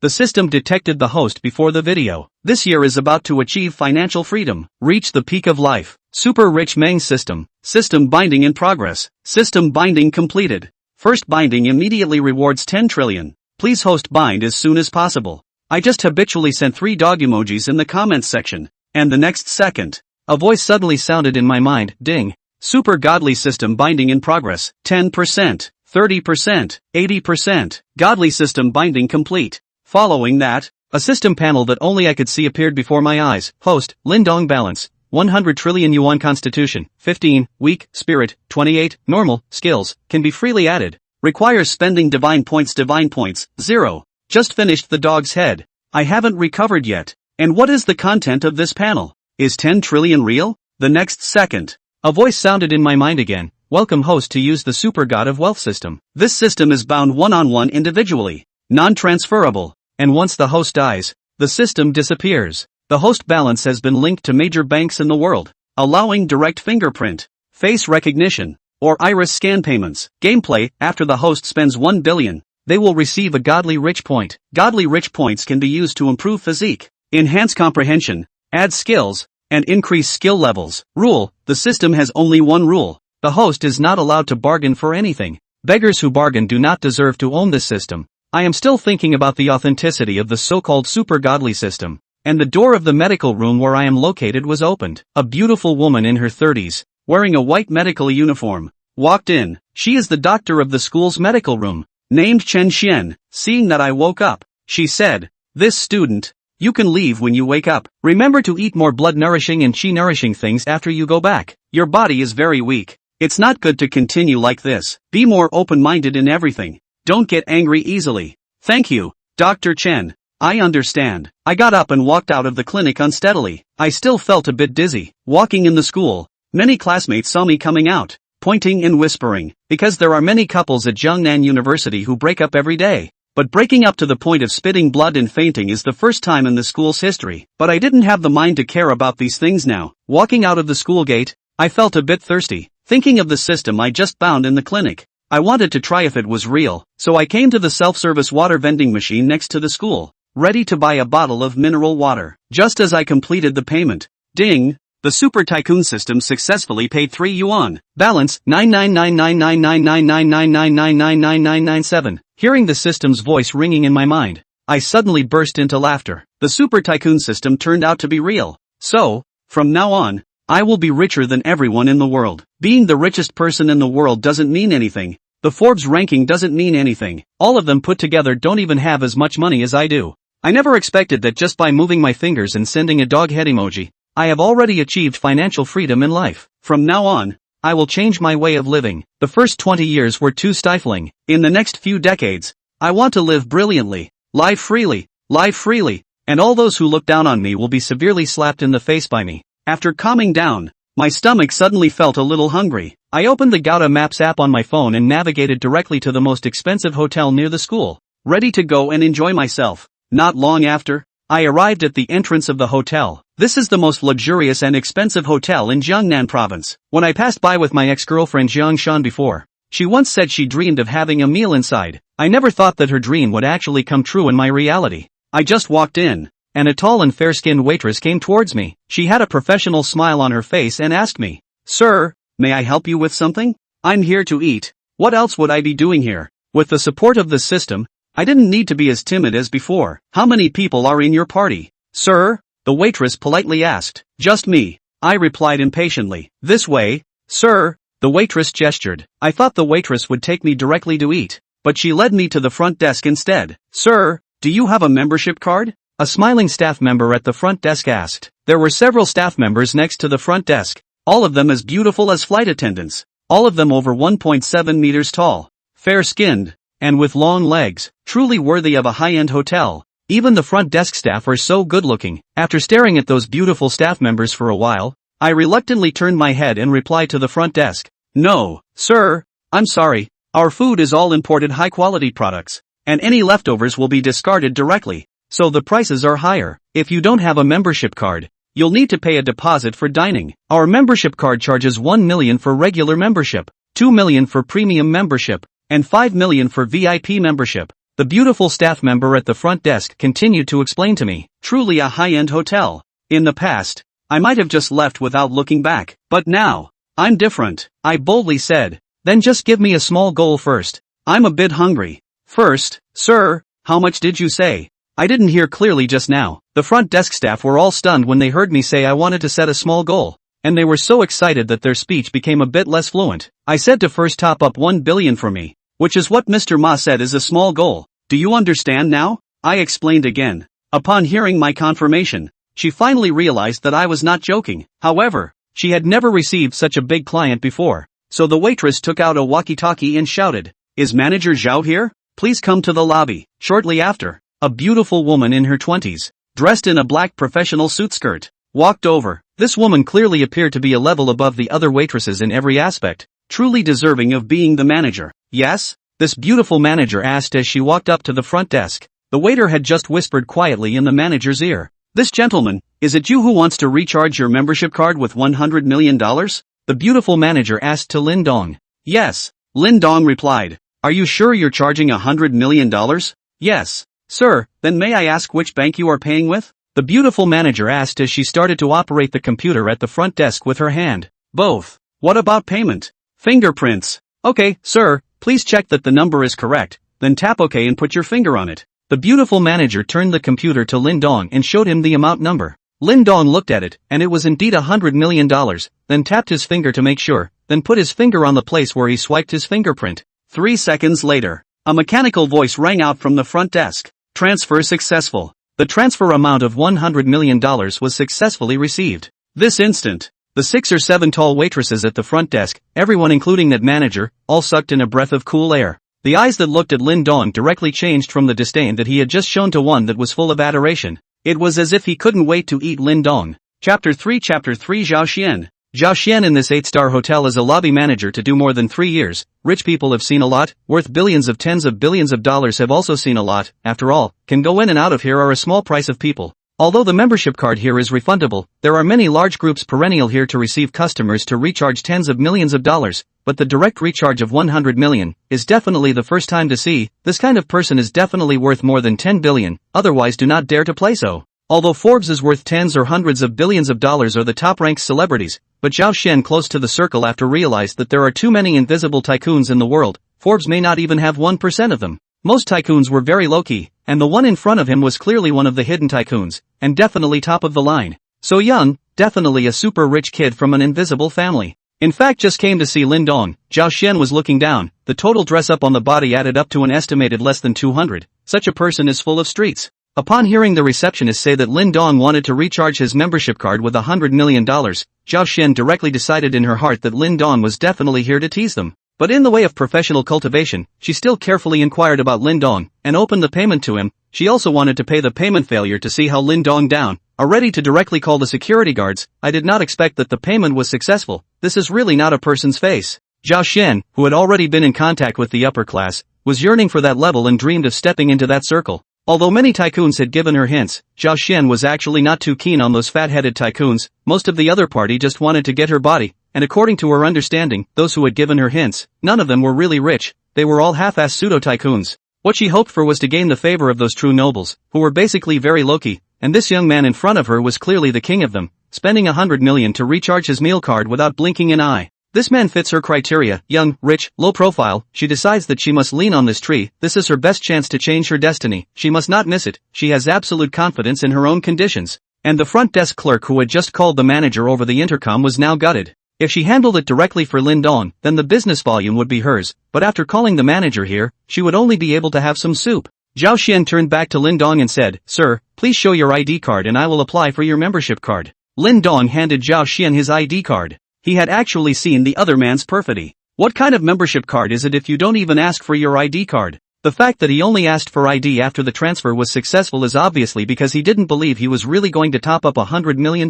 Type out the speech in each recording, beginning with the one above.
The system detected the host before the video. This year is about to achieve financial freedom. Reach the peak of life. Super rich Mang system. System binding in progress. System binding completed. First binding immediately rewards 10 trillion. Please host bind as soon as possible. I just habitually sent 3 dog emojis in the comments section. And the next second, a voice suddenly sounded in my mind, ding. Super godly system binding in progress, 10%, 30%, 80%, godly system binding complete. Following that, a system panel that only I could see appeared before my eyes. Host, Lindong balance, 100 trillion yuan constitution, 15, weak, spirit, 28, normal, skills, can be freely added. Requires spending divine points, 0. Just finished the dog's head. I haven't recovered yet. And what is the content of this panel? Is 10 trillion real? The next second, a voice sounded in my mind again. Welcome host to use the super god of wealth system. This system is bound one-on-one individually, non-transferable, and once the host dies, the system disappears. The host balance has been linked to major banks in the world, allowing direct fingerprint, face recognition, or iris scan payments. Gameplay, after the host spends 1 billion, they will receive a godly rich point. Godly rich points can be used to improve physique, enhance comprehension, add skills, and increase skill levels. Rule, the system has only one rule. The host is not allowed to bargain for anything. Beggars who bargain do not deserve to own this system. I am still thinking about the authenticity of the so-called super godly system. And the door of the medical room where I am located was opened. A beautiful woman in her 30s, wearing a white medical uniform, walked in. She is the doctor of the school's medical room, named Chen Xian. Seeing that I woke up, she said, "This student, you can leave when you wake up. Remember to eat more blood-nourishing and qi-nourishing things after you go back. Your body is very weak. It's not good to continue like this. Be more open-minded in everything. Don't get angry easily." "Thank you, Dr. Chen. I understand." I got up and walked out of the clinic unsteadily. I still felt a bit dizzy. Walking in the school, many classmates saw me coming out, pointing and whispering, because there are many couples at Jiangnan University who break up every day. But breaking up to the point of spitting blood and fainting is the first time in the school's history. But I didn't have the mind to care about these things now. Walking out of the school gate, I felt a bit thirsty. Thinking of the system I just found in the clinic, I wanted to try if it was real, so I came to the self-service water vending machine next to the school, ready to buy a bottle of mineral water. Just as I completed the payment, ding, the Super Tycoon system successfully paid 3 yuan. Balance, 999999999999997. Hearing the system's voice ringing in my mind, I suddenly burst into laughter. The Super Tycoon system turned out to be real. So, from now on, I will be richer than everyone in the world. Being the richest person in the world doesn't mean anything. The Forbes ranking doesn't mean anything. All of them put together don't even have as much money as I do. I never expected that just by moving my fingers and sending a dog head emoji, I have already achieved financial freedom in life. From now on, I will change my way of living. The first 20 years were too stifling. In the next few decades, I want to live brilliantly, live freely, and all those who look down on me will be severely slapped in the face by me. After calming down, my stomach suddenly felt a little hungry. I opened the Gouda Maps app on my phone and navigated directly to the most expensive hotel near the school, ready to go and enjoy myself. Not long after, I arrived at the entrance of the hotel. This is the most luxurious and expensive hotel in Jiangnan province. When I passed by with my ex-girlfriend Jiang Shan before, she once said she dreamed of having a meal inside. I never thought that her dream would actually come true in my reality. I just walked in, and a tall and fair-skinned waitress came towards me. She had a professional smile on her face and asked me, "Sir, may I help you with something?" "I'm here to eat. What else would I be doing here?" With the support of the system, I didn't need to be as timid as before. "How many people are in your party, sir?" the waitress politely asked. "Just me," I replied impatiently. "This way, sir," the waitress gestured. I thought the waitress would take me directly to eat, but she led me to the front desk instead. "Sir, do you have a membership card?" a smiling staff member at the front desk asked. There were several staff members next to the front desk, all of them as beautiful as flight attendants, all of them over 1.7 meters tall, fair-skinned, and with long legs, truly worthy of a high-end hotel. Even the front desk staff are so good-looking. After staring at those beautiful staff members for a while, I reluctantly turned my head and replied to the front desk, "No, sir, I'm sorry, our food is all imported high-quality products, and any leftovers will be discarded directly, so the prices are higher. If you don't have a membership card, you'll need to pay a deposit for dining. Our membership card charges 1 million for regular membership, 2 million for premium membership, and 5 million for VIP membership." The beautiful staff member at the front desk continued to explain to me. Truly a high-end hotel. In the past, I might have just left without looking back, but now, I'm different, I boldly said. Then just give me a small goal first. I'm a bit hungry. First, sir, how much did you say? I didn't hear clearly just now. The front desk staff were all stunned when they heard me say I wanted to set a small goal. And they were so excited that their speech became a bit less fluent. I said to first top up 1 billion for me, which is what Mr. Ma said is a small goal. Do you understand now? I explained again. Upon hearing my confirmation, she finally realized that I was not joking. However, she had never received such a big client before. So the waitress took out a walkie-talkie and shouted, "Is Manager Zhao here? Please come to the lobby." Shortly after, a beautiful woman in her 20s, dressed in a black professional suit skirt, walked over. This woman clearly appeared to be a level above the other waitresses in every aspect, truly deserving of being the manager. "Yes?" this beautiful manager asked as she walked up to the front desk. The waiter had just whispered quietly in the manager's ear. "This gentleman, is it you who wants to recharge your membership card with $100 million? The beautiful manager asked to Lin Dong. "Yes," Lin Dong replied. "Are you sure you're charging $100 million? "Yes, sir." "Then may I ask which bank you are paying with?" the beautiful manager asked as she started to operate the computer at the front desk with her hand. "Both." "What about payment?" "Fingerprints." "Okay, sir, please check that the number is correct, then tap OK and put your finger on it." The beautiful manager turned the computer to Lin Dong and showed him the amount number. Lin Dong looked at it, and it was indeed $100 million, then tapped his finger to make sure, then put his finger on the place where he swiped his fingerprint. 3 seconds later, a mechanical voice rang out from the front desk. "Transfer successful." The transfer amount of $100 million was successfully received. This instant, the 6 or 7 tall waitresses at the front desk, everyone including that manager, all sucked in a breath of cool air. The eyes that looked at Lin Dong directly changed from the disdain that he had just shown to one that was full of adoration. It was as if he couldn't wait to eat Lin Dong. Chapter 3 Zhao Xian. Zhao Xian in this 8-star hotel as a lobby manager to do more than 3 years. Rich people have seen a lot, worth billions of tens of billions of dollars have also seen a lot. After all, can go in and out of here are a small price of people. Although the membership card here is refundable, there are many large groups perennial here to receive customers to recharge tens of millions of dollars, but the direct recharge of 100 million is definitely the first time to see. This kind of person is definitely worth more than 10 billion, otherwise do not dare to play so. Although Forbes is worth tens or hundreds of billions of dollars or the top-ranked celebrities, but Zhao Xian close to the circle after realized that there are too many invisible tycoons in the world. Forbes may not even have 1% of them. Most tycoons were very low-key, and the one in front of him was clearly one of the hidden tycoons, and definitely top of the line. So young, definitely a super rich kid from an invisible family. In fact just came to see Lin Dong. Zhao Xian was looking down. The total dress up on the body added up to an estimated less than 200. Such a person is full of streets. Upon hearing the receptionist say that Lin Dong wanted to recharge his membership card with $100 million, Zhao Xian directly decided in her heart that Lin Dong was definitely here to tease them. But in the way of professional cultivation, she still carefully inquired about Lin Dong, and opened the payment to him. She also wanted to pay the payment failure to see how Lin Dong down, are ready to directly call the security guards. I did not expect that the payment was successful. This is really not a person's face. Zhao Xian, who had already been in contact with the upper class, was yearning for that level and dreamed of stepping into that circle. Although many tycoons had given her hints, Zhao Xian was actually not too keen on those fat-headed tycoons. Most of the other party just wanted to get her body, and according to her understanding, those who had given her hints, none of them were really rich, they were all half-assed pseudo-tycoons. What she hoped for was to gain the favor of those true nobles, who were basically very low-key, and this young man in front of her was clearly the king of them, spending 100 million to recharge his meal card without blinking an eye. This man fits her criteria, young, rich, low profile. She decides that she must lean on this tree. This is her best chance to change her destiny. She must not miss it. She has absolute confidence in her own conditions. And the front desk clerk who had just called the manager over the intercom was now gutted. If she handled it directly for Lin Dong, then the business volume would be hers, but after calling the manager here, she would only be able to have some soup. Zhao Xian turned back to Lin Dong and said, "Sir, please show your ID card and I will apply for your membership card." Lin Dong handed Zhao Xian his ID card. He had actually seen the other man's perfidy. What kind of membership card is it if you don't even ask for your ID card? The fact that he only asked for ID after the transfer was successful is obviously because he didn't believe he was really going to top up $100 million.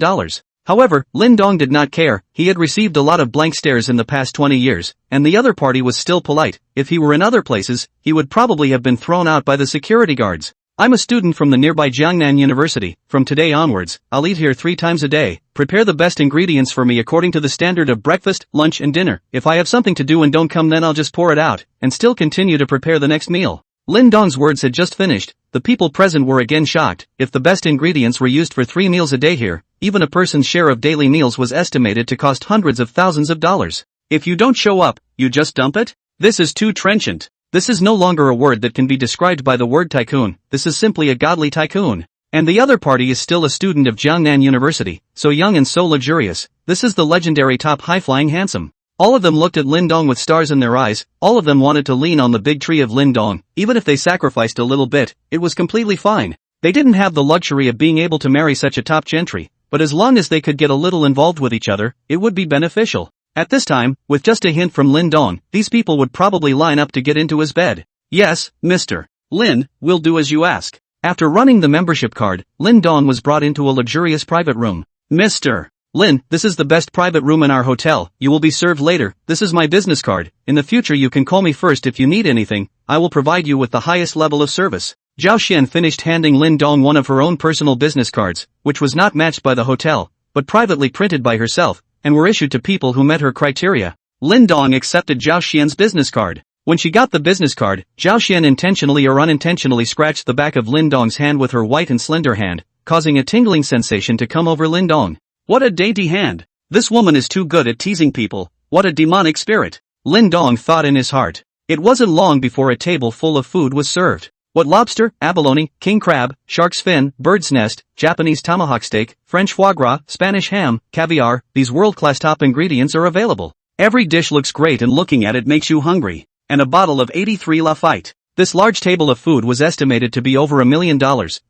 However, Lin Dong did not care. He had received a lot of blank stares in the past 20 years, and the other party was still polite. If he were in other places, he would probably have been thrown out by the security guards. I'm a student from the nearby Jiangnan University. From today onwards, I'll eat here 3 times a day. Prepare the best ingredients for me according to the standard of breakfast, lunch and dinner. If I have something to do and don't come then I'll just pour it out, and still continue to prepare the next meal. Lin Dong's words had just finished. The people present were again shocked. If the best ingredients were used for 3 meals a day here, even a person's share of daily meals was estimated to cost hundreds of thousands of dollars. If you don't show up, you just dump it? This is too trenchant. This is no longer a word that can be described by the word tycoon. This is simply a godly tycoon. And the other party is still a student of Jiangnan University, so young and so luxurious. This is the legendary top high-flying handsome. All of them looked at Lin Dong with stars in their eyes. All of them wanted to lean on the big tree of Lin Dong. Even if they sacrificed a little bit, it was completely fine. They didn't have the luxury of being able to marry such a top gentry, but as long as they could get a little involved with each other, it would be beneficial. At this time, with just a hint from Lin Dong, these people would probably line up to get into his bed. Yes, Mr. Lin, we'll do as you ask. After running the membership card, Lin Dong was brought into a luxurious private room. Mr. Lin, this is the best private room in our hotel. You will be served later. This is my business card. In the future you can call me first if you need anything. I will provide you with the highest level of service. Zhao Xian finished handing Lin Dong one of her own personal business cards, which was not matched by the hotel, but privately printed by herself, and were issued to people who met her criteria. Lin Dong accepted Zhao Xian's business card. When she got the business card, Zhao Xian intentionally or unintentionally scratched the back of Lin Dong's hand with her white and slender hand, causing a tingling sensation to come over Lin Dong. What a dainty hand! This woman is too good at teasing people. What a demonic spirit! Lin Dong thought in his heart. It wasn't long before a table full of food was served. What lobster, abalone, king crab, shark's fin, bird's nest, Japanese tomahawk steak, French foie gras, Spanish ham, caviar, these world-class top ingredients are available. Every dish looks great and looking at it makes you hungry. And a bottle of 83 Lafite. This large table of food was estimated to be over $1 million.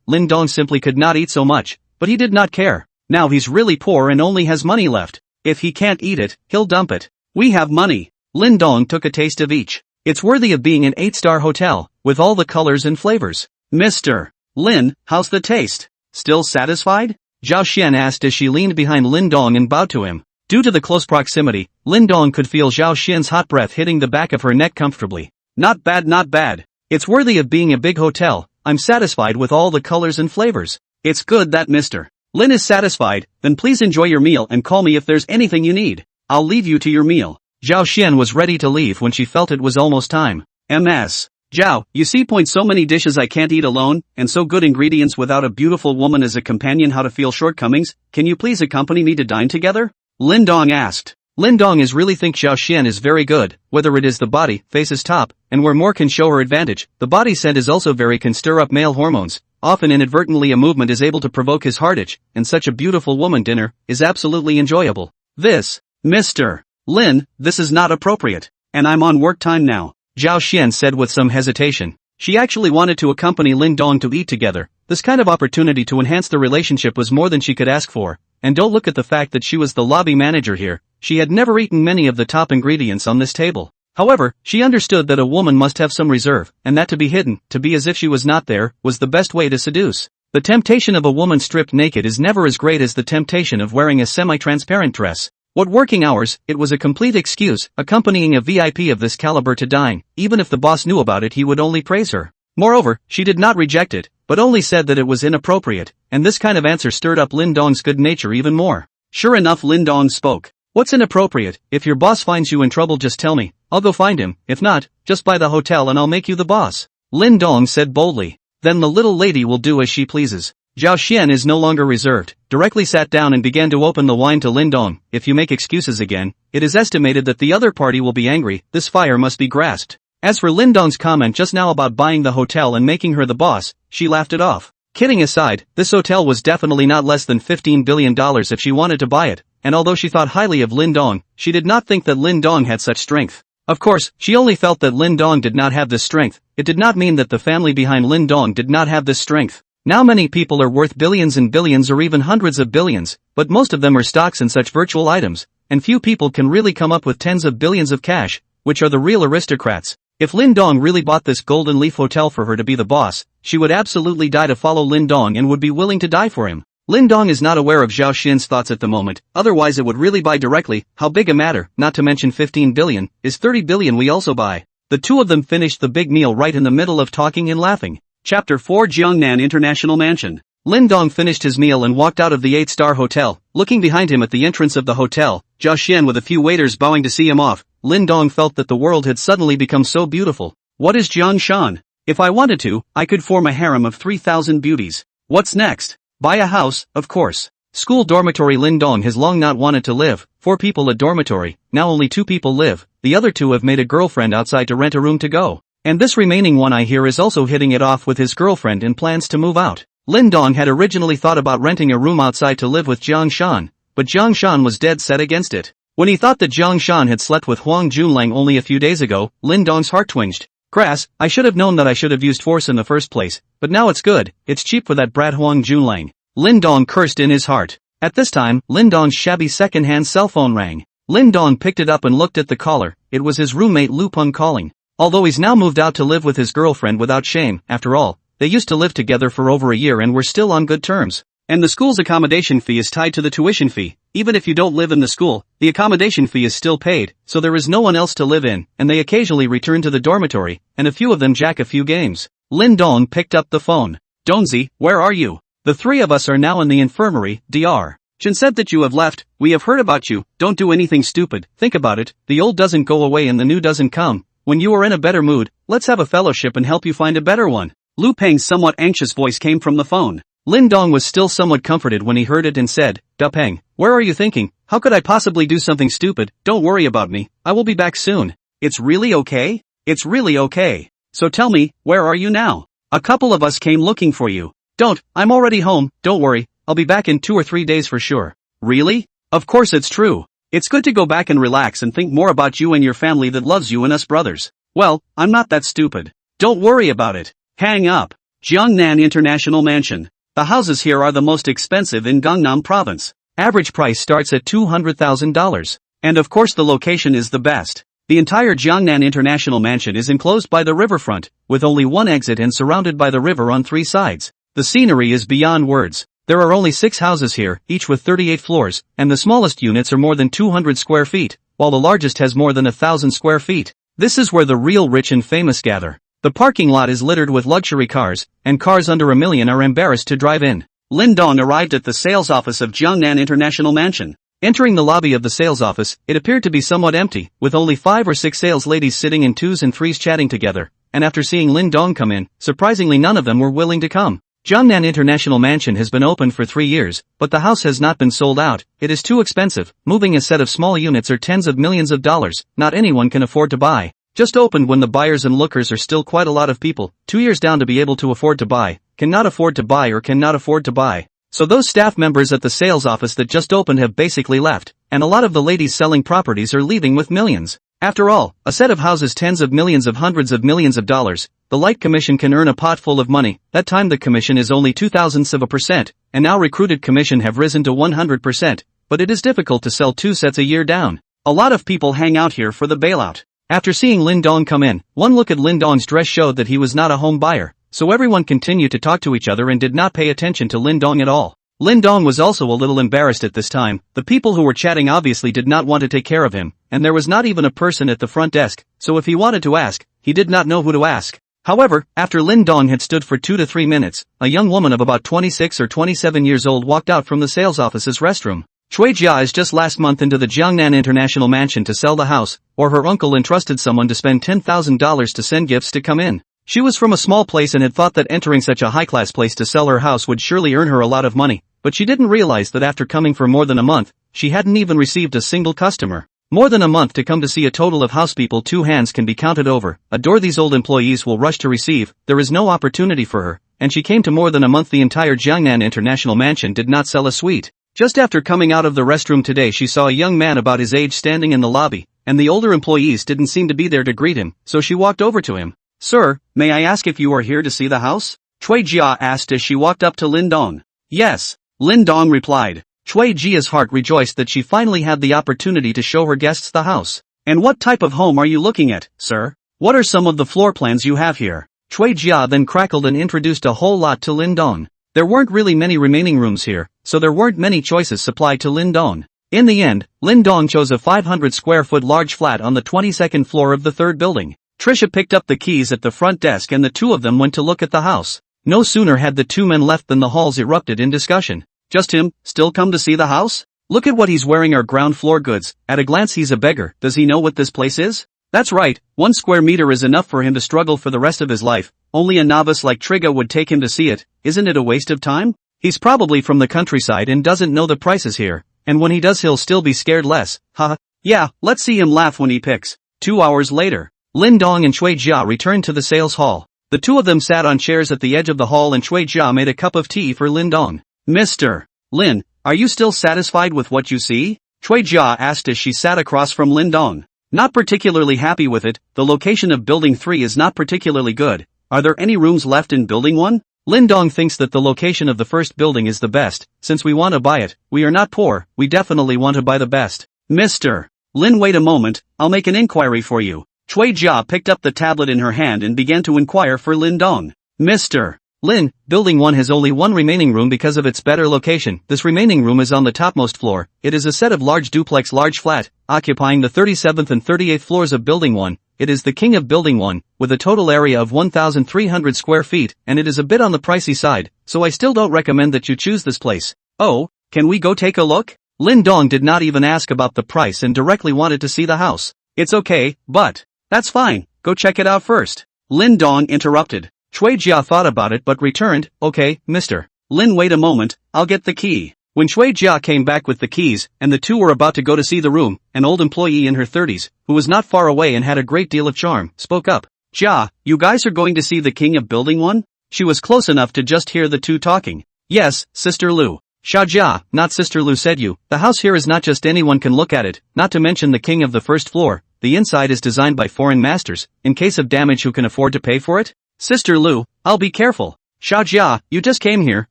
Lin Dong simply could not eat so much, but he did not care. Now he's really poor and only has money left. If he can't eat it, he'll dump it. We have money. Lin Dong took a taste of each. It's worthy of being an 8-star hotel, with all the colors and flavors. Mr. Lin, how's the taste? Still satisfied? Zhao Xian asked as she leaned behind Lin Dong and bowed to him. Due to the close proximity, Lin Dong could feel Zhao Xian's hot breath hitting the back of her neck comfortably. Not bad, not bad. It's worthy of being a big hotel. I'm satisfied with all the colors and flavors. It's good that Mr. Lin is satisfied. Then please enjoy your meal and call me if there's anything you need. I'll leave you to your meal. Zhao Xian was ready to leave when she felt it was almost time. Ms. Zhao, you see so many dishes I can't eat alone, and so good ingredients without a beautiful woman as a companion how to feel shortcomings. Can you please accompany me to dine together? Lin Dong asked. Lin Dong is really think Zhao Xian is very good, whether it is the body, face is top, and where more can show her advantage. The body scent is also very can stir up male hormones. Often inadvertently a movement is able to provoke his heart itch, and such a beautiful woman dinner is absolutely enjoyable. This, Mr. Lin, this is not appropriate, and I'm on work time now, Zhao Xian said with some hesitation. She actually wanted to accompany Lin Dong to eat together. This kind of opportunity to enhance the relationship was more than she could ask for. And don't look at the fact that she was the lobby manager here. She had never eaten many of the top ingredients on this table. However, she understood that a woman must have some reserve, and that to be hidden, to be as if she was not there, was the best way to seduce. The temptation of a woman stripped naked is never as great as the temptation of wearing a semi-transparent dress. What working hours? It was a complete excuse, accompanying a VIP of this caliber to dine. Even if the boss knew about it, he would only praise her. Moreover, she did not reject it, but only said that it was inappropriate, and this kind of answer stirred up Lin Dong's good nature even more. Sure enough, Lin Dong spoke. What's inappropriate? If your boss finds you in trouble, just tell me. I'll go find him. If not, just buy the hotel and I'll make you the boss. Lin Dong said boldly. Then the little lady will do as she pleases. Zhao Xian is no longer reserved, directly sat down and began to open the wine to Lin Dong. If you make excuses again, it is estimated that the other party will be angry. This fire must be grasped. As for Lin Dong's comment just now about buying the hotel and making her the boss, she laughed it off. Kidding aside, this hotel was definitely not less than $15 billion if she wanted to buy it, and although she thought highly of Lin Dong, she did not think that Lin Dong had such strength. Of course, she only felt that Lin Dong did not have this strength. It did not mean that the family behind Lin Dong did not have this strength. Now many people are worth billions and billions or even hundreds of billions, but most of them are stocks and such virtual items, and few people can really come up with tens of billions of cash, which are the real aristocrats. If Lin Dong really bought this Golden Leaf Hotel for her to be the boss, she would absolutely die to follow Lin Dong and would be willing to die for him. Lin Dong is not aware of Zhao Xian's thoughts at the moment, otherwise it would really buy directly. How big a matter, not to mention 15 billion, is 30 billion we also buy. The two of them finished the big meal right in the middle of talking and laughing. Chapter 4 Jiangnan International Mansion. Lin Dong finished his meal and walked out of the 8-star hotel. Looking behind him at the entrance of the hotel, Zhao Xian with a few waiters bowing to see him off, Lin Dong felt that the world had suddenly become so beautiful. What is Jiangshan? If I wanted to, I could form a harem of 3,000 beauties. What's next? Buy a house, of course. School dormitory. Lin Dong has long not wanted to live. 4 people a dormitory, now only 2 people live. The other 2 have made a girlfriend outside to rent a room to go. And this remaining one I hear is also hitting it off with his girlfriend and plans to move out. Lin Dong had originally thought about renting a room outside to live with Jiang Shan, but Jiang Shan was dead set against it. When he thought that Jiang Shan had slept with Huang Junlang only a few days ago, Lin Dong's heart twinged. Grass, I should have known that I should have used force in the first place, but now it's good, it's cheap for that brat Huang Junlang. Lin Dong cursed in his heart. At this time, Lin Dong's shabby second-hand cell phone rang. Lin Dong picked it up and looked at the caller. It was his roommate Lu Peng calling. Although he's now moved out to live with his girlfriend without shame, after all, they used to live together for over a year and were still on good terms. And the school's accommodation fee is tied to the tuition fee. Even if you don't live in the school, the accommodation fee is still paid, so there is no one else to live in, and they occasionally return to the dormitory, and a few of them jack a few games. Lin Dong picked up the phone. Dongzi, where are you? The 3 of us are now in the infirmary, Dr. Chen said that you have left. We have heard about you. Don't do anything stupid. Think about it. The old doesn't go away and the new doesn't come. When you are in a better mood, let's have a fellowship and help you find a better one. Lu Peng's somewhat anxious voice came from the phone. Lin Dong was still somewhat comforted when he heard it and said, Da Peng, where are you thinking? How could I possibly do something stupid? Don't worry about me. I will be back soon. It's really okay? It's really okay. So tell me, where are you now? A couple of us came looking for you. Don't, I'm already home, don't worry. I'll be back in 2 or 3 days for sure. Really? Of course it's true. It's good to go back and relax and think more about you and your family that loves you and us brothers. Well, I'm not that stupid. Don't worry about it. Hang up. Jiangnan International Mansion. The houses here are the most expensive in Gangnam Province. Average price starts at $200,000. And of course the location is the best. The entire Jiangnan International Mansion is enclosed by the riverfront, with only one exit and surrounded by the river on 3 sides. The scenery is beyond words. There are only 6 houses here, each with 38 floors, and the smallest units are more than 200 square feet, while the largest has more than 1,000 square feet. This is where the real rich and famous gather. The parking lot is littered with luxury cars, and cars under $1 million are embarrassed to drive in. Lin Dong arrived at the sales office of Jiangnan International Mansion. Entering the lobby of the sales office, it appeared to be somewhat empty, with only 5 or 6 sales ladies sitting in 2s and 3s chatting together, and after seeing Lin Dong come in, surprisingly none of them were willing to come. Jiangnan International Mansion has been open for 3 years, but the house has not been sold out. It is too expensive. Moving a set of small units are tens of millions of dollars. Not anyone can afford to buy. Just opened when the buyers and lookers are still quite a lot of people. 2 years down to be able to afford to buy, cannot afford to buy or cannot afford to buy. So those staff members at the sales office that just opened have basically left, and a lot of the ladies selling properties are leaving with millions. After all, a set of houses tens of millions of hundreds of millions of dollars. The light commission can earn a pot full of money. That time the commission is only 0.02%, and now recruited commission have risen to 100%, but it is difficult to sell 2 sets a year down. A lot of people hang out here for the bailout. After seeing Lin Dong come in, one look at Lin Dong's dress showed that he was not a home buyer, so everyone continued to talk to each other and did not pay attention to Lin Dong at all. Lin Dong was also a little embarrassed at this time. The people who were chatting obviously did not want to take care of him, and there was not even a person at the front desk, so if he wanted to ask, he did not know who to ask. However, after Lin Dong had stood for 2 to 3 minutes, a young woman of about 26 or 27 years old walked out from the sales office's restroom. Cui Jia is just last month into the Jiangnan International Mansion to sell the house, or her uncle entrusted someone to spend $10,000 to send gifts to come in. She was from a small place and had thought that entering such a high-class place to sell her house would surely earn her a lot of money, but she didn't realize that after coming for more than a month, she hadn't even received a single customer. More than a month to come to see a total of housepeople 2 hands can be counted over. A door these old employees will rush to receive. There is no opportunity for her, and she came to more than a month. The entire Jiangnan International Mansion did not sell a suite. Just after coming out of the restroom today she saw a young man about his age standing in the lobby, and the older employees didn't seem to be there to greet him, so she walked over to him. Sir, may I ask if you are here to see the house? Cui Jia asked as she walked up to Lin Dong. Yes, Lin Dong replied. Cui Jia's heart rejoiced that she finally had the opportunity to show her guests the house. And what type of home are you looking at, sir? What are some of the floor plans you have here? Cui Jia then crackled and introduced a whole lot to Lin Dong. There weren't really many remaining rooms here, so there weren't many choices supplied to Lin Dong. In the end, Lin Dong chose a 500 square foot large flat on the 22nd floor of the 3rd building. Trisha picked up the keys at the front desk and the 2 of them went to look at the house. No sooner had the 2 men left than the halls erupted in discussion. Just him, still come to see the house? Look at what he's wearing, our ground floor goods. At a glance he's a beggar. Does he know what this place is? That's right, 1 square meter is enough for him to struggle for the rest of his life. Only a novice like Trigga would take him to see it. Isn't it a waste of time? He's probably from the countryside and doesn't know the prices here. And when he does he'll still be scared less. Haha. Yeah, let's see him laugh when he picks. 2 hours later, Lin Dong and Cui Jia returned to the sales hall. The two of them sat on chairs at the edge of the hall and Cui Jia made a cup of tea for Lin Dong. Mr. Lin, are you still satisfied with what you see? Cui Jia asked as she sat across from Lin Dong. Not particularly happy with it, the location of building 3 is not particularly good. Are there any rooms left in building 1? Lin Dong thinks that the location of the first building is the best. Since we want to buy it, we are not poor, we definitely want to buy the best. Mr. Lin, wait a moment, I'll make an inquiry for you. Cui Jia picked up the tablet in her hand and began to inquire for Lin Dong. Mr. Lin, building 1 has only one remaining room because of its better location. This remaining room is on the topmost floor. It is a set of large duplex large flat, occupying the 37th and 38th floors of building 1. It is the king of building 1, with a total area of 1,300 square feet, and it is a bit on the pricey side, so I still don't recommend that you choose this place. Oh, can we go take a look? Lin Dong did not even ask about the price and directly wanted to see the house. It's okay, but that's fine, go check it out first. Lin Dong interrupted. Cui Jia thought about it but returned, okay, Mr. Lin, wait a moment, I'll get the key. When Cui Jia came back with the keys, and the two were about to go to see the room, an old employee in her 30s, who was not far away and had a great deal of charm, spoke up. Jia, you guys are going to see the king of building 1? She was close enough to just hear the two talking. Yes, Sister Lu. Sha Jia, not Sister Lu, said you. The house here is not just anyone can look at it, not to mention the king of the first floor. The inside is designed by foreign masters. In case of damage, who can afford to pay for it? Sister Lu, I'll be careful. Sha Jia, you just came here,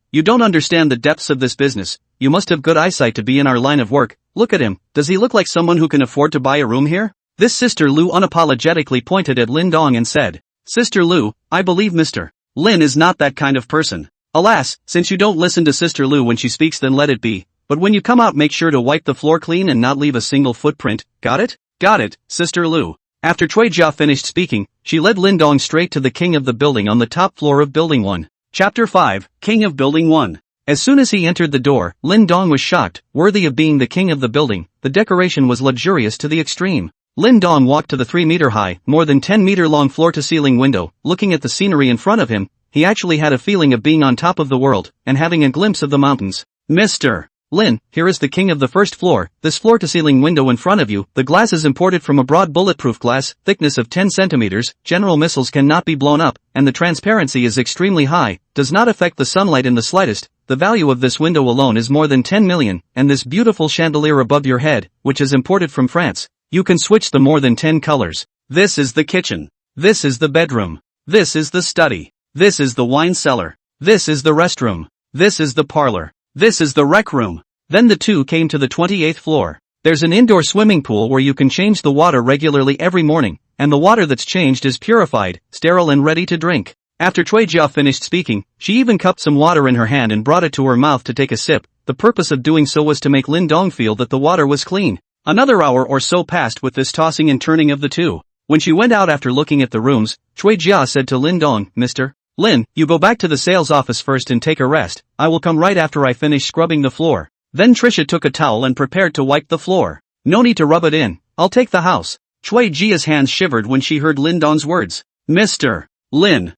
you don't understand the depths of this business. You must have good eyesight to be in our line of work. Look at him, does he look like someone who can afford to buy a room here? This Sister Lu unapologetically pointed at Lin Dong and said, Sister Lu, I believe Mr. Lin is not that kind of person. Alas, since you don't listen to Sister Lu when she speaks, then let it be. But when you come out, make sure to wipe the floor clean and not leave a single footprint. Got it? Got it, Sister Lu. After Cui Jia finished speaking, she led Lin Dong straight to the king of the building on the top floor of building 1. Chapter 5, King of Building 1. As soon as he entered the door, Lin Dong was shocked. Worthy of being the king of the building, the decoration was luxurious to the extreme. Lin Dong walked to the 3-meter-high, more than 10-meter-long floor-to-ceiling window. Looking at the scenery in front of him, he actually had a feeling of being on top of the world, and having a glimpse of the mountains. Mr. Lin, here is the king of the first floor. This floor-to-ceiling window in front of you, the glass is imported from abroad, bulletproof glass, thickness of 10 centimeters, general missiles cannot be blown up, and the transparency is extremely high, does not affect the sunlight in the slightest. The value of this window alone is more than 10 million, and this beautiful chandelier above your head, which is imported from France. You can switch the more than 10 colors. This is the kitchen. This is the bedroom. This is the study. This is the wine cellar. This is the restroom. This is the parlor. This is the rec room. Then the two came to the 28th floor. There's an indoor swimming pool where you can change the water regularly every morning, and the water that's changed is purified, sterile and ready to drink. After Cui Jia finished speaking, she even cupped some water in her hand and brought it to her mouth to take a sip. The purpose of doing so was to make Lin Dong feel that the water was clean. Another hour or so passed with this tossing and turning of the two. When she went out after looking at the rooms, Cui Jia said to Lin Dong, Mr. Lin, you go back to the sales office first and take a rest. I will come right after I finish scrubbing the floor. Then Trisha took a towel and prepared to wipe the floor. No need to rub it in. I'll take the house. Cui Jia's hands shivered when she heard Lin Dong's words. Mr. Lin,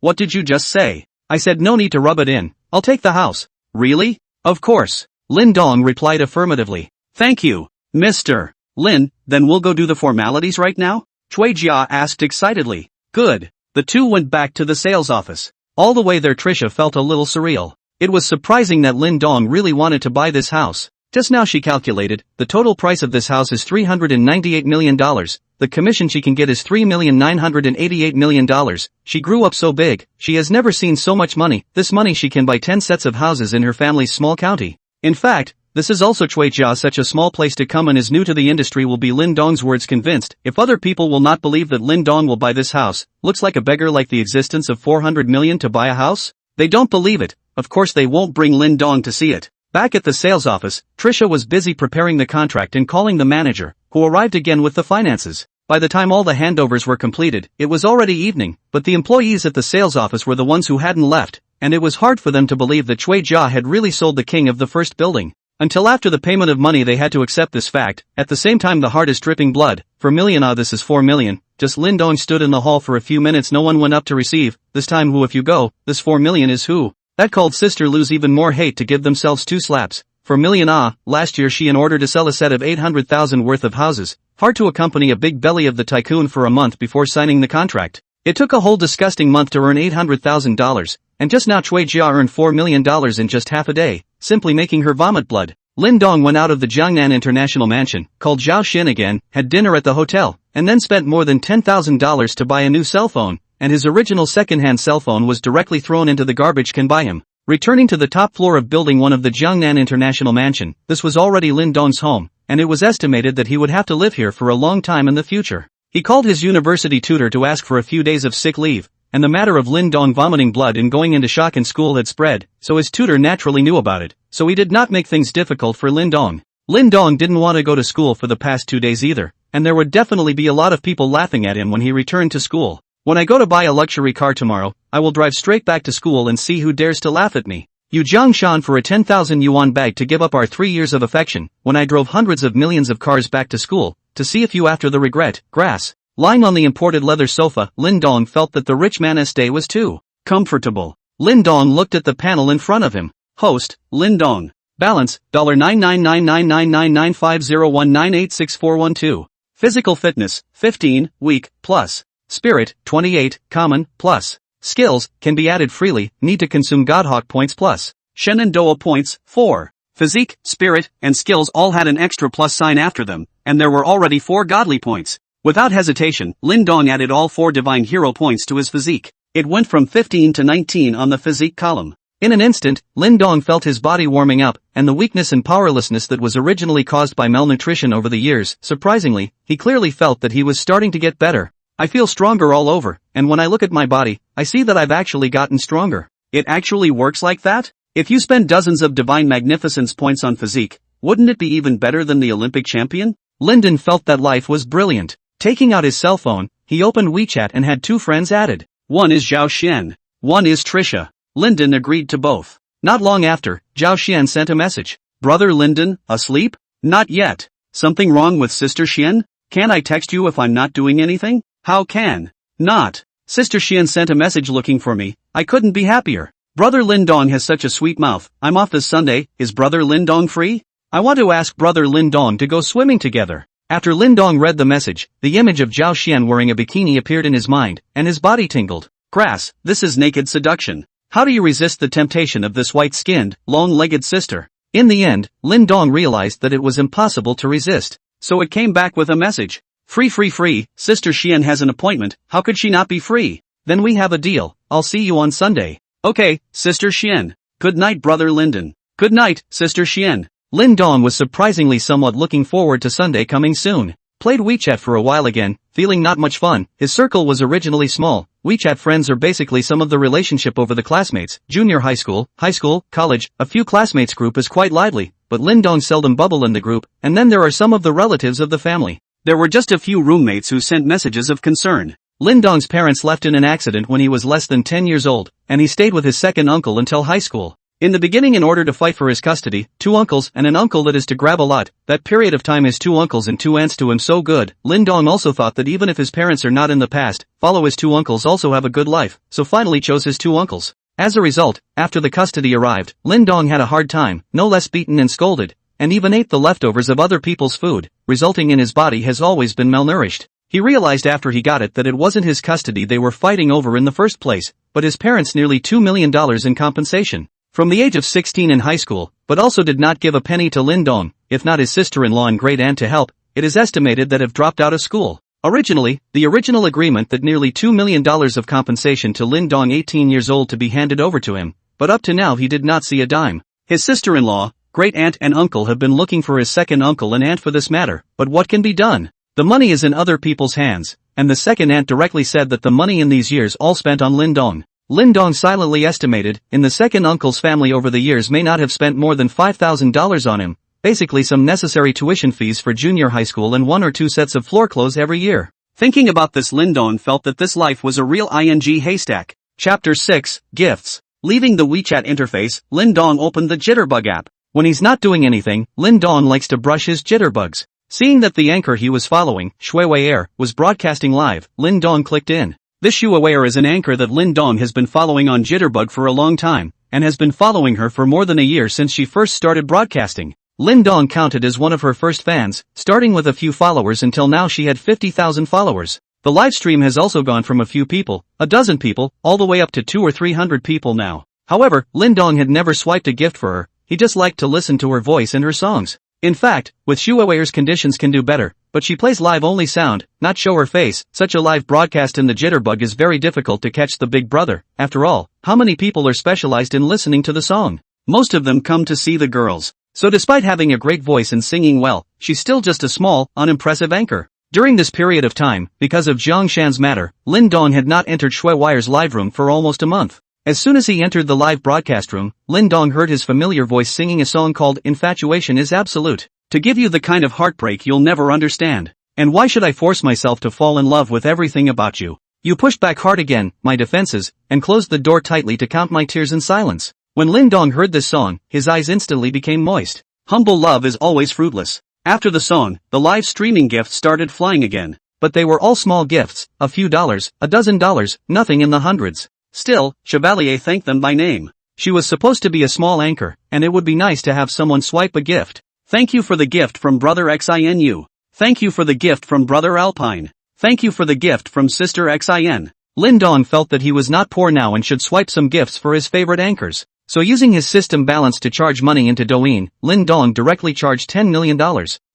what did you just say? I said no need to rub it in. I'll take the house. Really? Of course. Lin Dong replied affirmatively. Thank you, Mr. Lin, then we'll go do the formalities right now? Cui Jia asked excitedly. Good. The two went back to the sales office. All the way there Trisha felt a little surreal. It was surprising that Lin Dong really wanted to buy this house. Just now she calculated, the total price of this house is $398 million. The commission she can get is $3,988 million. She grew up so big, she has never seen so much money. This money she can buy 10 sets of houses in her family's small county. In fact, this is also Cui Jia, such a small place to come and is new to the industry, will be Lin Dong's words convinced. If other people will not believe that Lin Dong will buy this house, looks like a beggar, like the existence of 400 million to buy a house? They don't believe it. Of course they won't bring Lin Dong to see it. Back at the sales office, Trisha was busy preparing the contract and calling the manager, who arrived again with the finances. By the time all the handovers were completed, it was already evening, but the employees at the sales office were the ones who hadn't left, and it was hard for them to believe that Cui Jia had really sold the king of the first building. Until after the payment of money they had to accept this fact. At the same time the heart is dripping blood. For million, this is 4 million. Just Lin Dong stood in the hall for a few minutes, no one went up to receive. This time who if you go, this 4 million is who? That called sister lose even more hate to give themselves 2 slaps. For million, last year she in order to sell a set of 800,000 worth of houses. Hard to accompany a big belly of the tycoon for a month before signing the contract. It took a whole disgusting month to earn $800,000, and just now Cui Jia earned $4 million in just half a day, simply making her vomit blood. Lin Dong went out of the Jiangnan International Mansion, called Zhao Xin again, had dinner at the hotel, and then spent more than $10,000 to buy a new cell phone, and his original second-hand cell phone was directly thrown into the garbage can by him. Returning to the top floor of building 1 of the Jiangnan International Mansion, this was already Lin Dong's home, and it was estimated that he would have to live here for a long time in the future. He called his university tutor to ask for a few days of sick leave, and the matter of Lin Dong vomiting blood and going into shock in school had spread, so his tutor naturally knew about it, so he did not make things difficult for Lin Dong. Lin Dong didn't want to go to school for the past 2 days either, and there would definitely be a lot of people laughing at him when he returned to school. When I go to buy a luxury car tomorrow, I will drive straight back to school and see who dares to laugh at me. You Jiangshan for a 10,000 yuan bag to give up our 3 years of affection, when I drove hundreds of millions of cars back to school, to see if you after the regret, grass. Lying on the imported leather sofa, Lin Dong felt that the rich man's stay was too comfortable. Lin Dong looked at the panel in front of him. Host, Lin Dong. Balance, $999999501986412. Physical fitness, 15, weak, plus. Spirit, 28, common, plus. Skills, can be added freely, need to consume Godhawk points plus. Shenandoah points, 4. Physique, spirit, and skills all had an extra plus sign after them, and there were already 4 godly points. Without hesitation, Lin Dong added all 4 divine hero points to his physique. It went from 15 to 19 on the physique column. In an instant, Lin Dong felt his body warming up, and the weakness and powerlessness that was originally caused by malnutrition over the years, surprisingly, he clearly felt that he was starting to get better. I feel stronger all over, and when I look at my body, I see that I've actually gotten stronger. It actually works like that? If you spend dozens of divine magnificence points on physique, wouldn't it be even better than the Olympic champion? Linden felt that life was brilliant. Taking out his cell phone, he opened WeChat and had 2 friends added. One is Zhao Xian. One is Trisha. Linden agreed to both. Not long after, Zhao Xian sent a message. Brother Linden, asleep? Not yet. Something wrong with Sister Xian? Can I text you if I'm not doing anything? How can? Not. Sister Xian sent a message looking for me. I couldn't be happier. Brother Lin Dong has such a sweet mouth. I'm off this Sunday. Is Brother Lin Dong free? I want to ask Brother Lin Dong to go swimming together. After Lin Dong read the message, the image of Zhao Xian wearing a bikini appeared in his mind, and his body tingled. Grass, this is naked seduction. How do you resist the temptation of this white-skinned, long-legged sister? In the end, Lin Dong realized that it was impossible to resist. So it came back with a message. Free, Sister Xian has an appointment, how could she not be free? Then we have a deal, I'll see you on Sunday. Okay, Sister Xian. Good night, Brother Linden. Good night, Sister Xian. Lin Dong was surprisingly somewhat looking forward to Sunday coming soon. Played WeChat for a while again, feeling not much fun. His circle was originally small. WeChat friends are basically some of the relationship over the classmates. Junior high school, college, a few classmates group is quite lively, but Lin Dong seldom bubble in the group, and then there are some of the relatives of the family. There were just a few roommates who sent messages of concern. Lin Dong's parents left in an accident when he was less than 10 years old, and he stayed with his second uncle until high school. In the beginning, in order to fight for his custody, 2 uncles and an uncle that is to grab a lot, that period of time his 2 uncles and 2 aunts to him so good. Lin Dong also thought that even if his parents are not in the past, follow his 2 uncles also have a good life, so finally chose his 2 uncles. As a result, after the custody arrived, Lin Dong had a hard time, no less beaten and scolded, and even ate the leftovers of other people's food, resulting in his body has always been malnourished. He realized after he got it that it wasn't his custody they were fighting over in the first place, but his parents' nearly $2 million in compensation. From the age of 16 in high school, but also did not give a penny to Lin Dong, if not his sister-in-law and great aunt to help, it is estimated that have dropped out of school. Originally, the original agreement that nearly $2 million of compensation to Lin Dong 18 years old to be handed over to him, but up to now he did not see a dime. His sister-in-law, great aunt and uncle have been looking for his second uncle and aunt for this matter, but what can be done? The money is in other people's hands, and the second aunt directly said that the money in these years all spent on Lin Dong. Lin Dong silently estimated, in the second uncle's family over the years may not have spent more than $5,000 on him, basically some necessary tuition fees for junior high school and 1 or 2 sets of floor clothes every year. Thinking about this, Lin Dong felt that this life was a real ing haystack. Chapter 6, Gifts. Leaving the WeChat interface, Lin Dong opened the Jitterbug app. When he's not doing anything, Lin Dong likes to brush his jitterbugs. Seeing that the anchor he was following, Shuiwei, was broadcasting live, Lin Dong clicked in. This Shuiwei is an anchor that Lin Dong has been following on Jitterbug for a long time, and has been following her for more than a year since she first started broadcasting. Lin Dong counted as one of her first fans, starting with a few followers until now she had 50,000 followers. The live stream has also gone from a few people, a dozen people, all the way up to 200 or 300 people now. However, Lin Dong had never swiped a gift for her, he just liked to listen to her voice and her songs. In fact, with Shuiwei's conditions can do better, but she plays live only sound, not show her face. Such a live broadcast in the Jitterbug is very difficult to catch the big brother. After all, how many people are specialized in listening to the song? Most of them come to see the girls. So despite having a great voice and singing well, she's still just a small, unimpressive anchor. During this period of time, because of Zhang Shan's matter, Lin Dong had not entered Shuiwei's live room for almost a month. As soon as he entered the live broadcast room, Lin Dong heard his familiar voice singing a song called Infatuation is Absolute. To give you the kind of heartbreak you'll never understand. And why should I force myself to fall in love with everything about you? You pushed back hard again, my defenses, and closed the door tightly to count my tears in silence. When Lin Dong heard this song, his eyes instantly became moist. Humble love is always fruitless. After the song, the live streaming gifts started flying again. But they were all small gifts, a few dollars, a dozen dollars, nothing in the hundreds. Still, Chevalier thanked them by name. She was supposed to be a small anchor, and it would be nice to have someone swipe a gift. Thank you for the gift from Brother XINU. Thank you for the gift from Brother Alpine. Thank you for the gift from Sister XIN. Lin Dong felt that he was not poor now and should swipe some gifts for his favorite anchors. So using his system balance to charge money into Douyin, Lin Dong directly charged $10 million.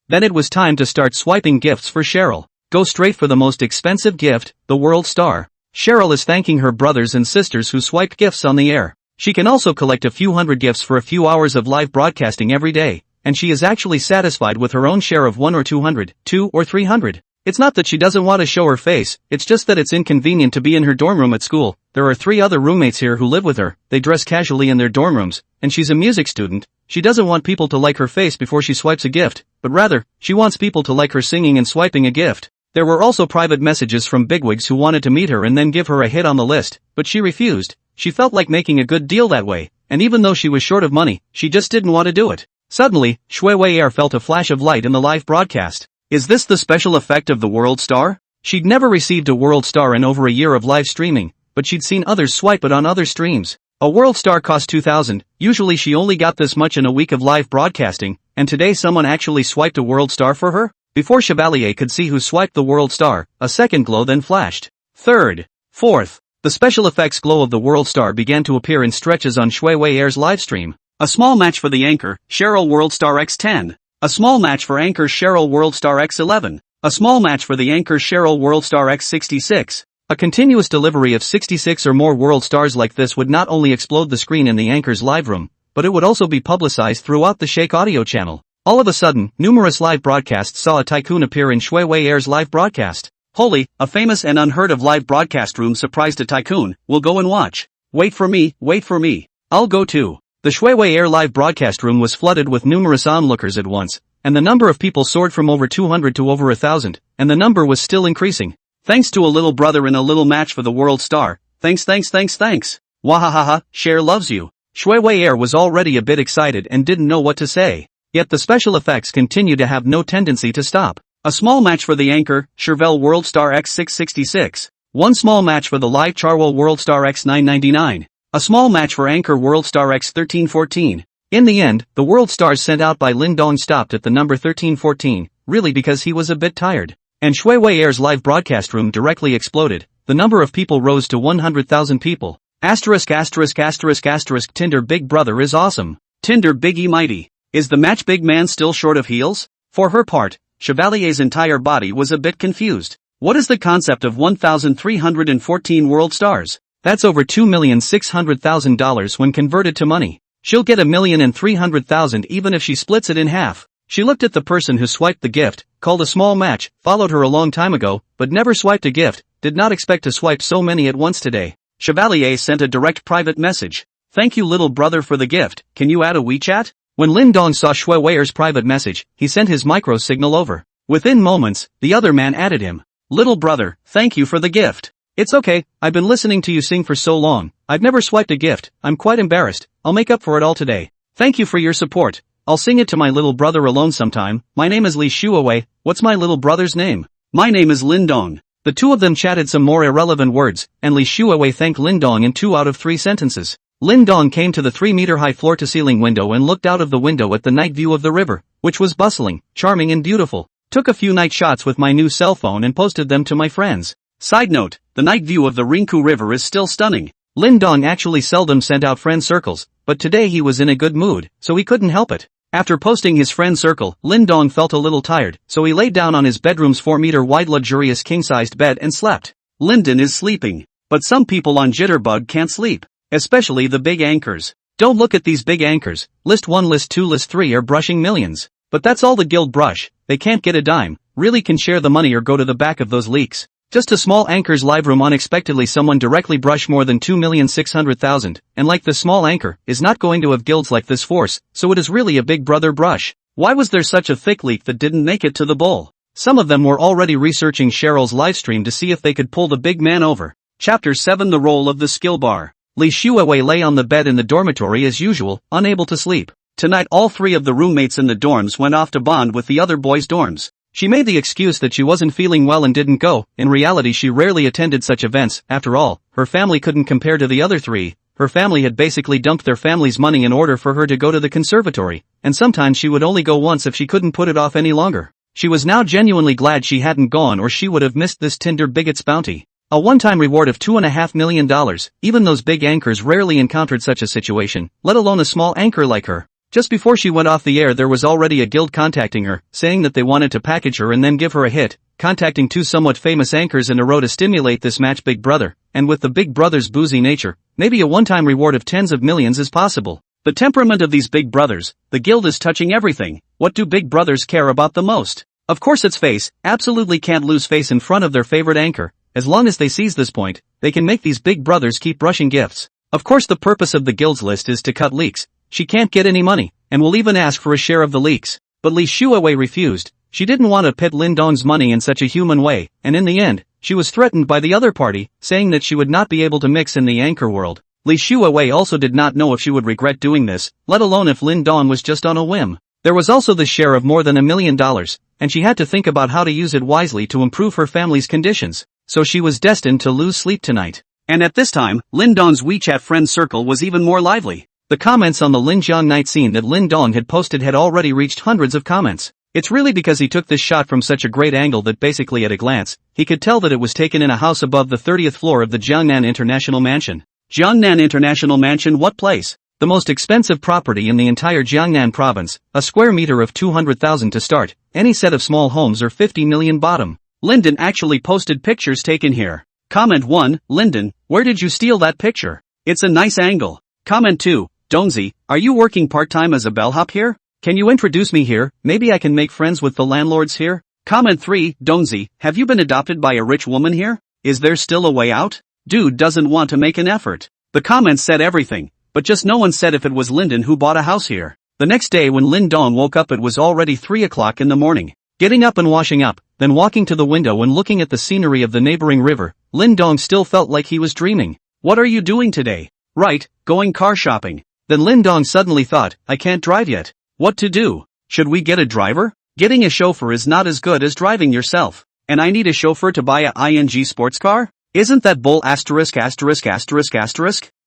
Then it was time to start swiping gifts for Cheryl. Go straight for the most expensive gift, the World Star. Cheryl is thanking her brothers and sisters who swiped gifts on the air. She can also collect a few hundred gifts for a few hours of live broadcasting every day, and she is actually satisfied with her own share of 1 or 200, 2 or 300. It's not that she doesn't want to show her face, it's just that it's inconvenient to be in her dorm room at school. There are 3 other roommates here who live with her, they dress casually in their dorm rooms, and she's a music student. She doesn't want people to like her face before she swipes a gift, but rather, she wants people to like her singing and swiping a gift. There were also private messages from bigwigs who wanted to meet her and then give her a hit on the list, but she refused. She felt like making a good deal that way, and even though she was short of money, she just didn't want to do it. Suddenly, Shuiwei felt a flash of light in the live broadcast. Is this the special effect of the World Star? She'd never received a World Star in over a year of live streaming, but she'd seen others swipe it on other streams. A World Star cost 2,000, usually she only got this much in a week of live broadcasting, and today someone actually swiped a World Star for her? Before Chevalier could see who swiped the World Star, a second glow then flashed. Third. Fourth. The special effects glow of the World Star began to appear in stretches on Shuiwei's livestream. A small match for the anchor, Cheryl World Star X10. A small match for anchor Cheryl World Star X11. A small match for the anchor Cheryl World Star X66. A continuous delivery of 66 or more World Stars like this would not only explode the screen in the anchor's live room, but it would also be publicized throughout the Shake audio channel. All of a sudden, numerous live broadcasts saw a tycoon appear in Shuiwei's live broadcast. Holy, a famous and unheard of live broadcast room surprised a tycoon, we'll go and watch. Wait for me, I'll go too. The Shuiwei live broadcast room was flooded with numerous onlookers at once, and the number of people soared from over 200 to over 1,000, and the number was still increasing. Thanks to a little brother in a little match for the World Star. Thanks. Wahahaha, Cher loves you. Shuiwei was already a bit excited and didn't know what to say. Yet the special effects continue to have no tendency to stop. A small match for the anchor, Chervel World Star X666. One small match for the live Charwell World Star X999. A small match for anchor World Star X1314. In the end, the World Stars sent out by Lin Dong stopped at the number 1314, really because he was a bit tired. And Shuiwei's live broadcast room directly exploded. The number of people rose to 100,000 people. Tinder Big Brother is awesome. Tinder Biggie Mighty. Is the match big man still short of heels? For her part, Chevalier's entire body was a bit confused. What is the concept of 1,314 World Stars? That's over $2,600,000 when converted to money. She'll get $1,300,000 even if she splits it in half. She looked at the person who swiped the gift, called a small match, followed her a long time ago, but never swiped a gift, did not expect to swipe so many at once today. Chevalier sent a direct private message. Thank you little brother for the gift, can you add a WeChat? When Lin Dong saw Shuiwei's private message, he sent his micro signal over. Within moments, the other man added him. Little brother, thank you for the gift. It's okay, I've been listening to you sing for so long, I've never swiped a gift, I'm quite embarrassed, I'll make up for it all today. Thank you for your support, I'll sing it to my little brother alone sometime. My name is Li Shuawei. What's my little brother's name? My name is Lindong. The two of them chatted some more irrelevant words, and Li Shuawei thanked Lindong in 2 out of 3 sentences. Lindong came to the 3-meter-high floor-to-ceiling window and looked out of the window at the night view of the river, which was bustling, charming and beautiful. Took a few night shots with my new cell phone and posted them to my friends. Side note, the night view of the Rinku River is still stunning. Lindong actually seldom sent out friend circles, but today he was in a good mood, so he couldn't help it. After posting his friend circle, Lindong felt a little tired, so he laid down on his bedroom's 4-meter-wide luxurious king-sized bed and slept. Linden is sleeping. But some people on Jitterbug can't sleep. Especially the big anchors. Don't look at these big anchors. List 1, List 2, List 3 are brushing millions. But that's all the guild brush. They can't get a dime, really can share the money or go to the back of those leaks. Just a small anchor's live room. Unexpectedly someone directly brushed more than 2,600,000, and like the small anchor, is not going to have guilds like this force, so it is really a big brother brush. Why was there such a thick leak that didn't make it to the bowl? Some of them were already researching Cheryl's livestream to see if they could pull the big man over. Chapter 7, The Role of the Skill Bar. Li Shuawei lay on the bed in the dormitory as usual, unable to sleep. Tonight all 3 of the roommates in the dorms went off to bond with the other boys' dorms. She made the excuse that she wasn't feeling well and didn't go. In reality she rarely attended such events. After all, her family couldn't compare to the other 3. Her family had basically dumped their family's money in order for her to go to the conservatory, and sometimes she would only go once if she couldn't put it off any longer. She was now genuinely glad she hadn't gone, or she would have missed this Tinder bigot's bounty. A one-time reward of $2.5 million. Even those big anchors rarely encountered such a situation, let alone a small anchor like her. Just before she went off the air there was already a guild contacting her, saying that they wanted to package her and then give her a hit, contacting 2 somewhat famous anchors in a row to stimulate this match. Big Brother, and with the Big Brother's boozy nature, maybe a one-time reward of tens of millions is possible. The temperament of these Big Brothers, the guild is touching everything. What do Big Brothers care about the most? Of course it's face. Absolutely can't lose face in front of their favorite anchor. As long as they seize this point, they can make these Big Brothers keep brushing gifts. Of course the purpose of the guild's list is to cut leaks. She can't get any money, and will even ask for a share of the leaks. But Li Shuawei refused. She didn't want to pit Lindong's money in such a human way, and in the end, she was threatened by the other party, saying that she would not be able to mix in the anchor world. Li Shuawei also did not know if she would regret doing this, let alone if Lindong was just on a whim. There was also the share of more than $1 million, and she had to think about how to use it wisely to improve her family's conditions. So she was destined to lose sleep tonight. And at this time, Lindong's WeChat friend circle was even more lively. The comments on the Linjiang night scene that Lindong had posted had already reached hundreds of comments. It's really because he took this shot from such a great angle that basically at a glance, he could tell that it was taken in a house above the 30th floor of the Jiangnan International Mansion. Jiangnan International Mansion, what place? The most expensive property in the entire Jiangnan province, a square meter of 200,000 to start, any set of small homes are 50 million bottom. Linden actually posted pictures taken here. Comment 1, Linden, where did you steal that picture? It's a nice angle. Comment 2, Donzi, are you working part-time as a bellhop here? Can you introduce me here, maybe I can make friends with the landlords here? Comment 3, Donzi, have you been adopted by a rich woman here? Is there still a way out? Dude doesn't want to make an effort. The comments said everything, but just no one said if it was Linden who bought a house here. The next day when Lindong woke up it was already 3 o'clock in the morning. Getting up and washing up, then walking to the window and looking at the scenery of the neighboring river, Lindong still felt like he was dreaming. What are you doing today? Right, going car shopping. Then Lindong suddenly thought, I can't drive yet. What to do? Should we get a driver? Getting a chauffeur is not as good as driving yourself. And I need a chauffeur to buy a ING sports car? Isn't that bull asterisk?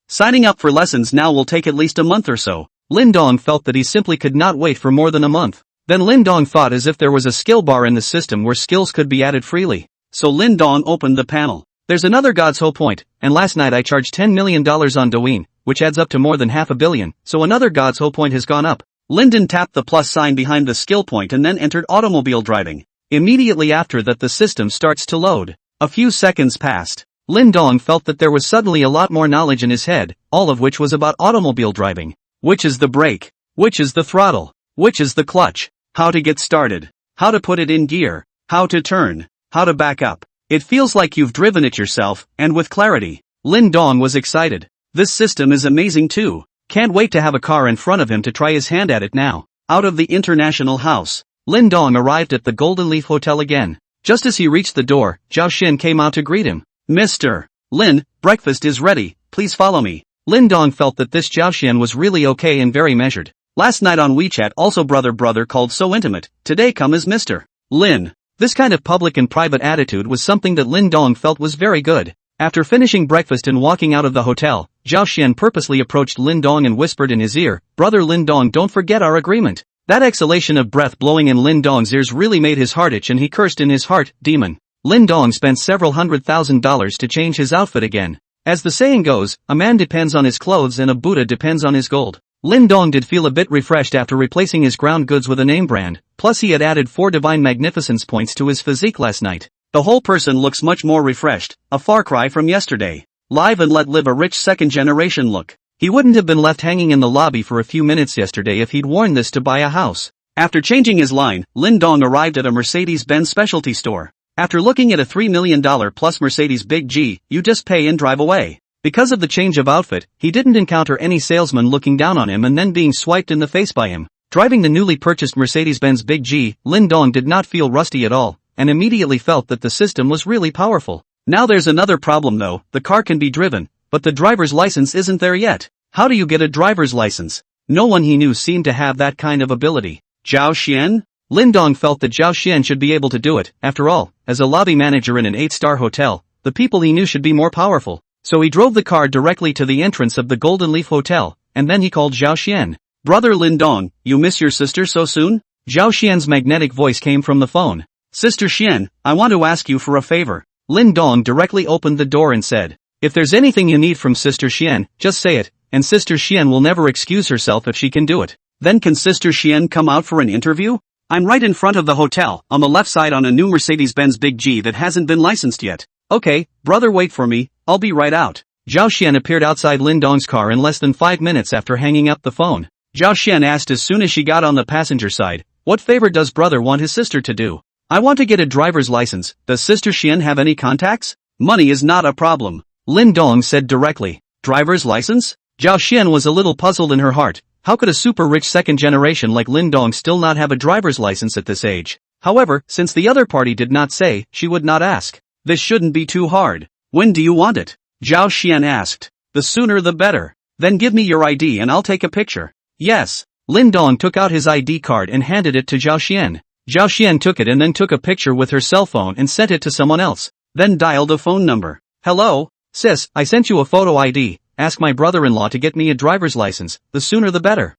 Signing up for lessons now will take at least a month or so. Lindong felt that he simply could not wait for more than a month. Then Lindong thought as if there was a skill bar in the system where skills could be added freely. So Lindong opened the panel. There's another God's whole point, and last night I charged $10 million on Douyin, which adds up to more than $500 million, so another God's whole point has gone up. Linden tapped the plus sign behind the skill point and then entered automobile driving. Immediately after that the system starts to load. A few seconds passed. Lindong felt that there was suddenly a lot more knowledge in his head, all of which was about automobile driving. Which is the brake? Which is the throttle? Which is the clutch? How to get started? How to put it in gear? How to turn? How to back up? It feels like you've driven it yourself, and with clarity. Lindong was excited. This system is amazing too. Can't wait to have a car in front of him to try his hand at it now. Out of the international house, Lindong arrived at the Golden Leaf Hotel again. Just as he reached the door, Zhao Xin came out to greet him. Mr. Lin, breakfast is ready, please follow me. Lindong felt that this Zhao Xin was really okay and very measured. Last night on WeChat also brother called so intimate, today come as Mr. Lin. This kind of public and private attitude was something that Lin Dong felt was very good. After finishing breakfast and walking out of the hotel, Zhao Xian purposely approached Lin Dong and whispered in his ear, "Brother Lin Dong, don't forget our agreement." That exhalation of breath blowing in Lin Dong's ears really made his heart itch and he cursed in his heart, "Demon." Lin Dong spent several $100,000 to change his outfit again. As the saying goes, a man depends on his clothes and a Buddha depends on his gold. Lin Dong did feel a bit refreshed after replacing his ground goods with a name brand, plus he had added 4 divine magnificence points to his physique last night. The whole person looks much more refreshed, a far cry from yesterday. Live and let live a rich second-generation look. He wouldn't have been left hanging in the lobby for a few minutes yesterday if he'd worn this to buy a house. After changing his line, Lin Dong arrived at a Mercedes-Benz specialty store. After looking at a $3 million plus Mercedes Big G, you just pay and drive away. Because of the change of outfit, he didn't encounter any salesman looking down on him and then being swiped in the face by him. Driving the newly purchased Mercedes-Benz Big G, Lin Dong did not feel rusty at all, and immediately felt that the system was really powerful. Now there's another problem though, the car can be driven, but the driver's license isn't there yet. How do you get a driver's license? No one he knew seemed to have that kind of ability. Zhao Xian? Lin Dong felt that Zhao Xian should be able to do it. After all, as a lobby manager in an 8-star hotel, the people he knew should be more powerful. So he drove the car directly to the entrance of the Golden Leaf Hotel, and then he called Zhao Xian. "Brother Lin Dong, you miss your sister so soon?" Zhao Xian's magnetic voice came from the phone. "Sister Xian, I want to ask you for a favor." Lin Dong directly opened the door and said, "If there's anything you need from Sister Xian, just say it, and Sister Xian will never excuse herself if she can do it." "Then can Sister Xian come out for an interview? I'm right in front of the hotel, on the left side on a new Mercedes-Benz Big G that hasn't been licensed yet." "Okay, brother, wait for me, I'll be right out." Zhao Xian appeared outside Lin Dong's car in less than 5 minutes after hanging up the phone. Zhao Xian asked as soon as she got on the passenger side, "What favor does brother want his sister to do?" "I want to get a driver's license. Does Sister Xian have any contacts?" "Money is not a problem," Lin Dong said directly. "Driver's license?" Zhao Xian was a little puzzled in her heart. How could a super rich second generation like Lin Dong still not have a driver's license at this age? However, since the other party did not say, she would not ask. "This shouldn't be too hard. When do you want it?" Zhao Xian asked. "The sooner the better." "Then give me your ID and I'll take a picture." "Yes." Lin Dong took out his ID card and handed it to Zhao Xian. Zhao Xian took it and then took a picture with her cell phone and sent it to someone else. Then dialed a phone number. "Hello? Sis, I sent you a photo ID. Ask my brother-in-law to get me a driver's license, the sooner the better."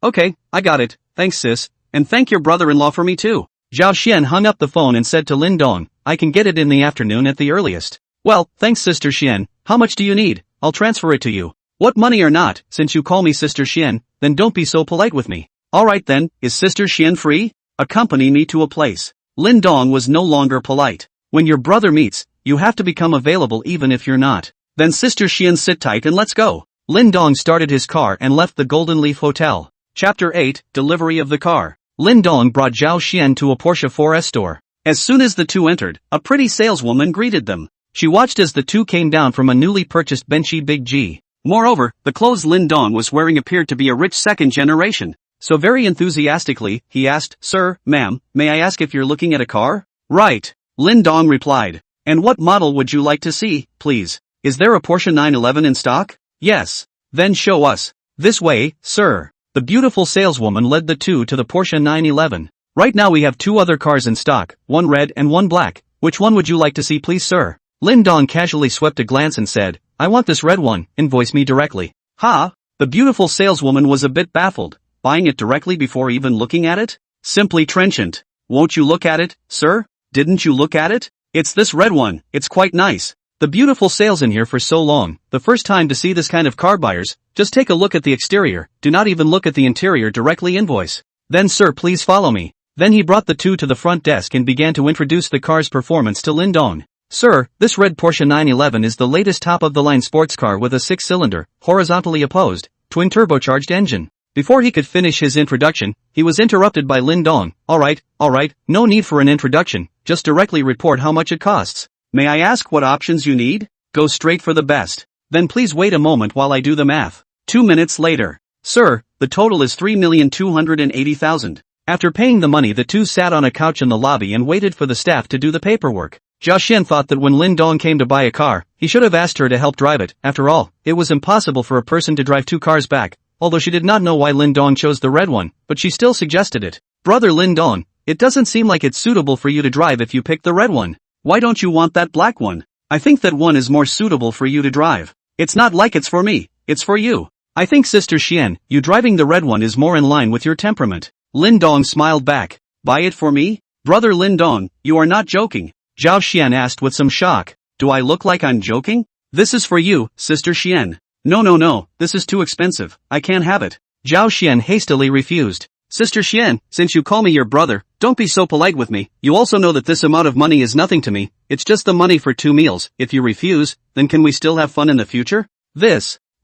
Okay, I got it, thanks sis, and thank your brother-in-law for me too." Zhao Xian hung up the phone and said to Lin Dong, "I can get it in the afternoon at the earliest." "Well, thanks Sister Xian, how much do you need? I'll transfer it to you." "What money or not, since you call me Sister Xian, then don't be so polite with me." "Alright then, is Sister Xian free? Accompany me to a place." Lin Dong was no longer polite. When your brother meets, you have to become available even if you're not. "Then Sister Xian, sit tight and let's go." Lin Dong started his car and left the Golden Leaf Hotel. Chapter 8, Delivery of the Car. Lin Dong brought Zhao Xian to a Porsche 4S store. As soon as the two entered, a pretty saleswoman greeted them. She watched as the two came down from a newly purchased Bentley Big G. Moreover, the clothes Lin Dong was wearing appeared to be a rich second generation. So very enthusiastically, he asked, "Sir, ma'am, may I ask if you're looking at a car?" "Right," Lin Dong replied. "And what model would you like to see, please? Is there a Porsche 911 in stock?" "Yes." "Then show us." "This way, sir." The beautiful saleswoman led the two to the Porsche 911. "Right now we have 2 other cars in stock, one red and one black. Which one would you like to see please sir?" Lin Dong casually swept a glance and said, "I want this red one, invoice me directly." "Ha?" The beautiful saleswoman was a bit baffled. Buying it directly before even looking at it? Simply trenchant. "Won't you look at it, sir? Didn't you look at it? It's this red one, it's quite nice." The beautiful sales in here for so long, the first time to see this kind of car buyers, just take a look at the exterior, do not even look at the interior directly invoice. "Then sir please follow me." Then he brought the two to the front desk and began to introduce the car's performance to Lin Dong. "Sir, this red Porsche 911 is the latest top-of-the-line sports car with a 6-cylinder, horizontally opposed, twin-turbocharged engine." Before he could finish his introduction, he was interrupted by Lin Dong. Alright, no need for an introduction, just directly report how much it costs." "May I ask what options you need?" "Go straight for the best." "Then please wait a moment while I do the math." 2 minutes later. "Sir, the total is 3,280,000. After paying the money the two sat on a couch in the lobby and waited for the staff to do the paperwork. Zhao Xian thought that when Lin Dong came to buy a car, he should have asked her to help drive it. After all, it was impossible for a person to drive 2 cars back although she did not know why Lin Dong chose the red one, but she still suggested it. Brother Lin Dong, it doesn't seem like it's suitable for you to drive if you pick the red one. Why don't you want that black one? I think that one is more suitable for you to drive. It's not like it's for me, it's for you. I think Sister Xian, you driving the red one is more in line with your temperament. Lin Dong smiled back. Buy it for me? Brother Lin Dong, you are not joking. Zhao Xian asked with some shock. Do I look like I'm joking? This is for you, Sister Xian. No, this is too expensive, I can't have it. Zhao Xian hastily refused. Sister Xian, since you call me your brother, don't be so polite with me. You also know that this amount of money is nothing to me. It's just the money for 2 meals. If you refuse, then can we still have fun in the future?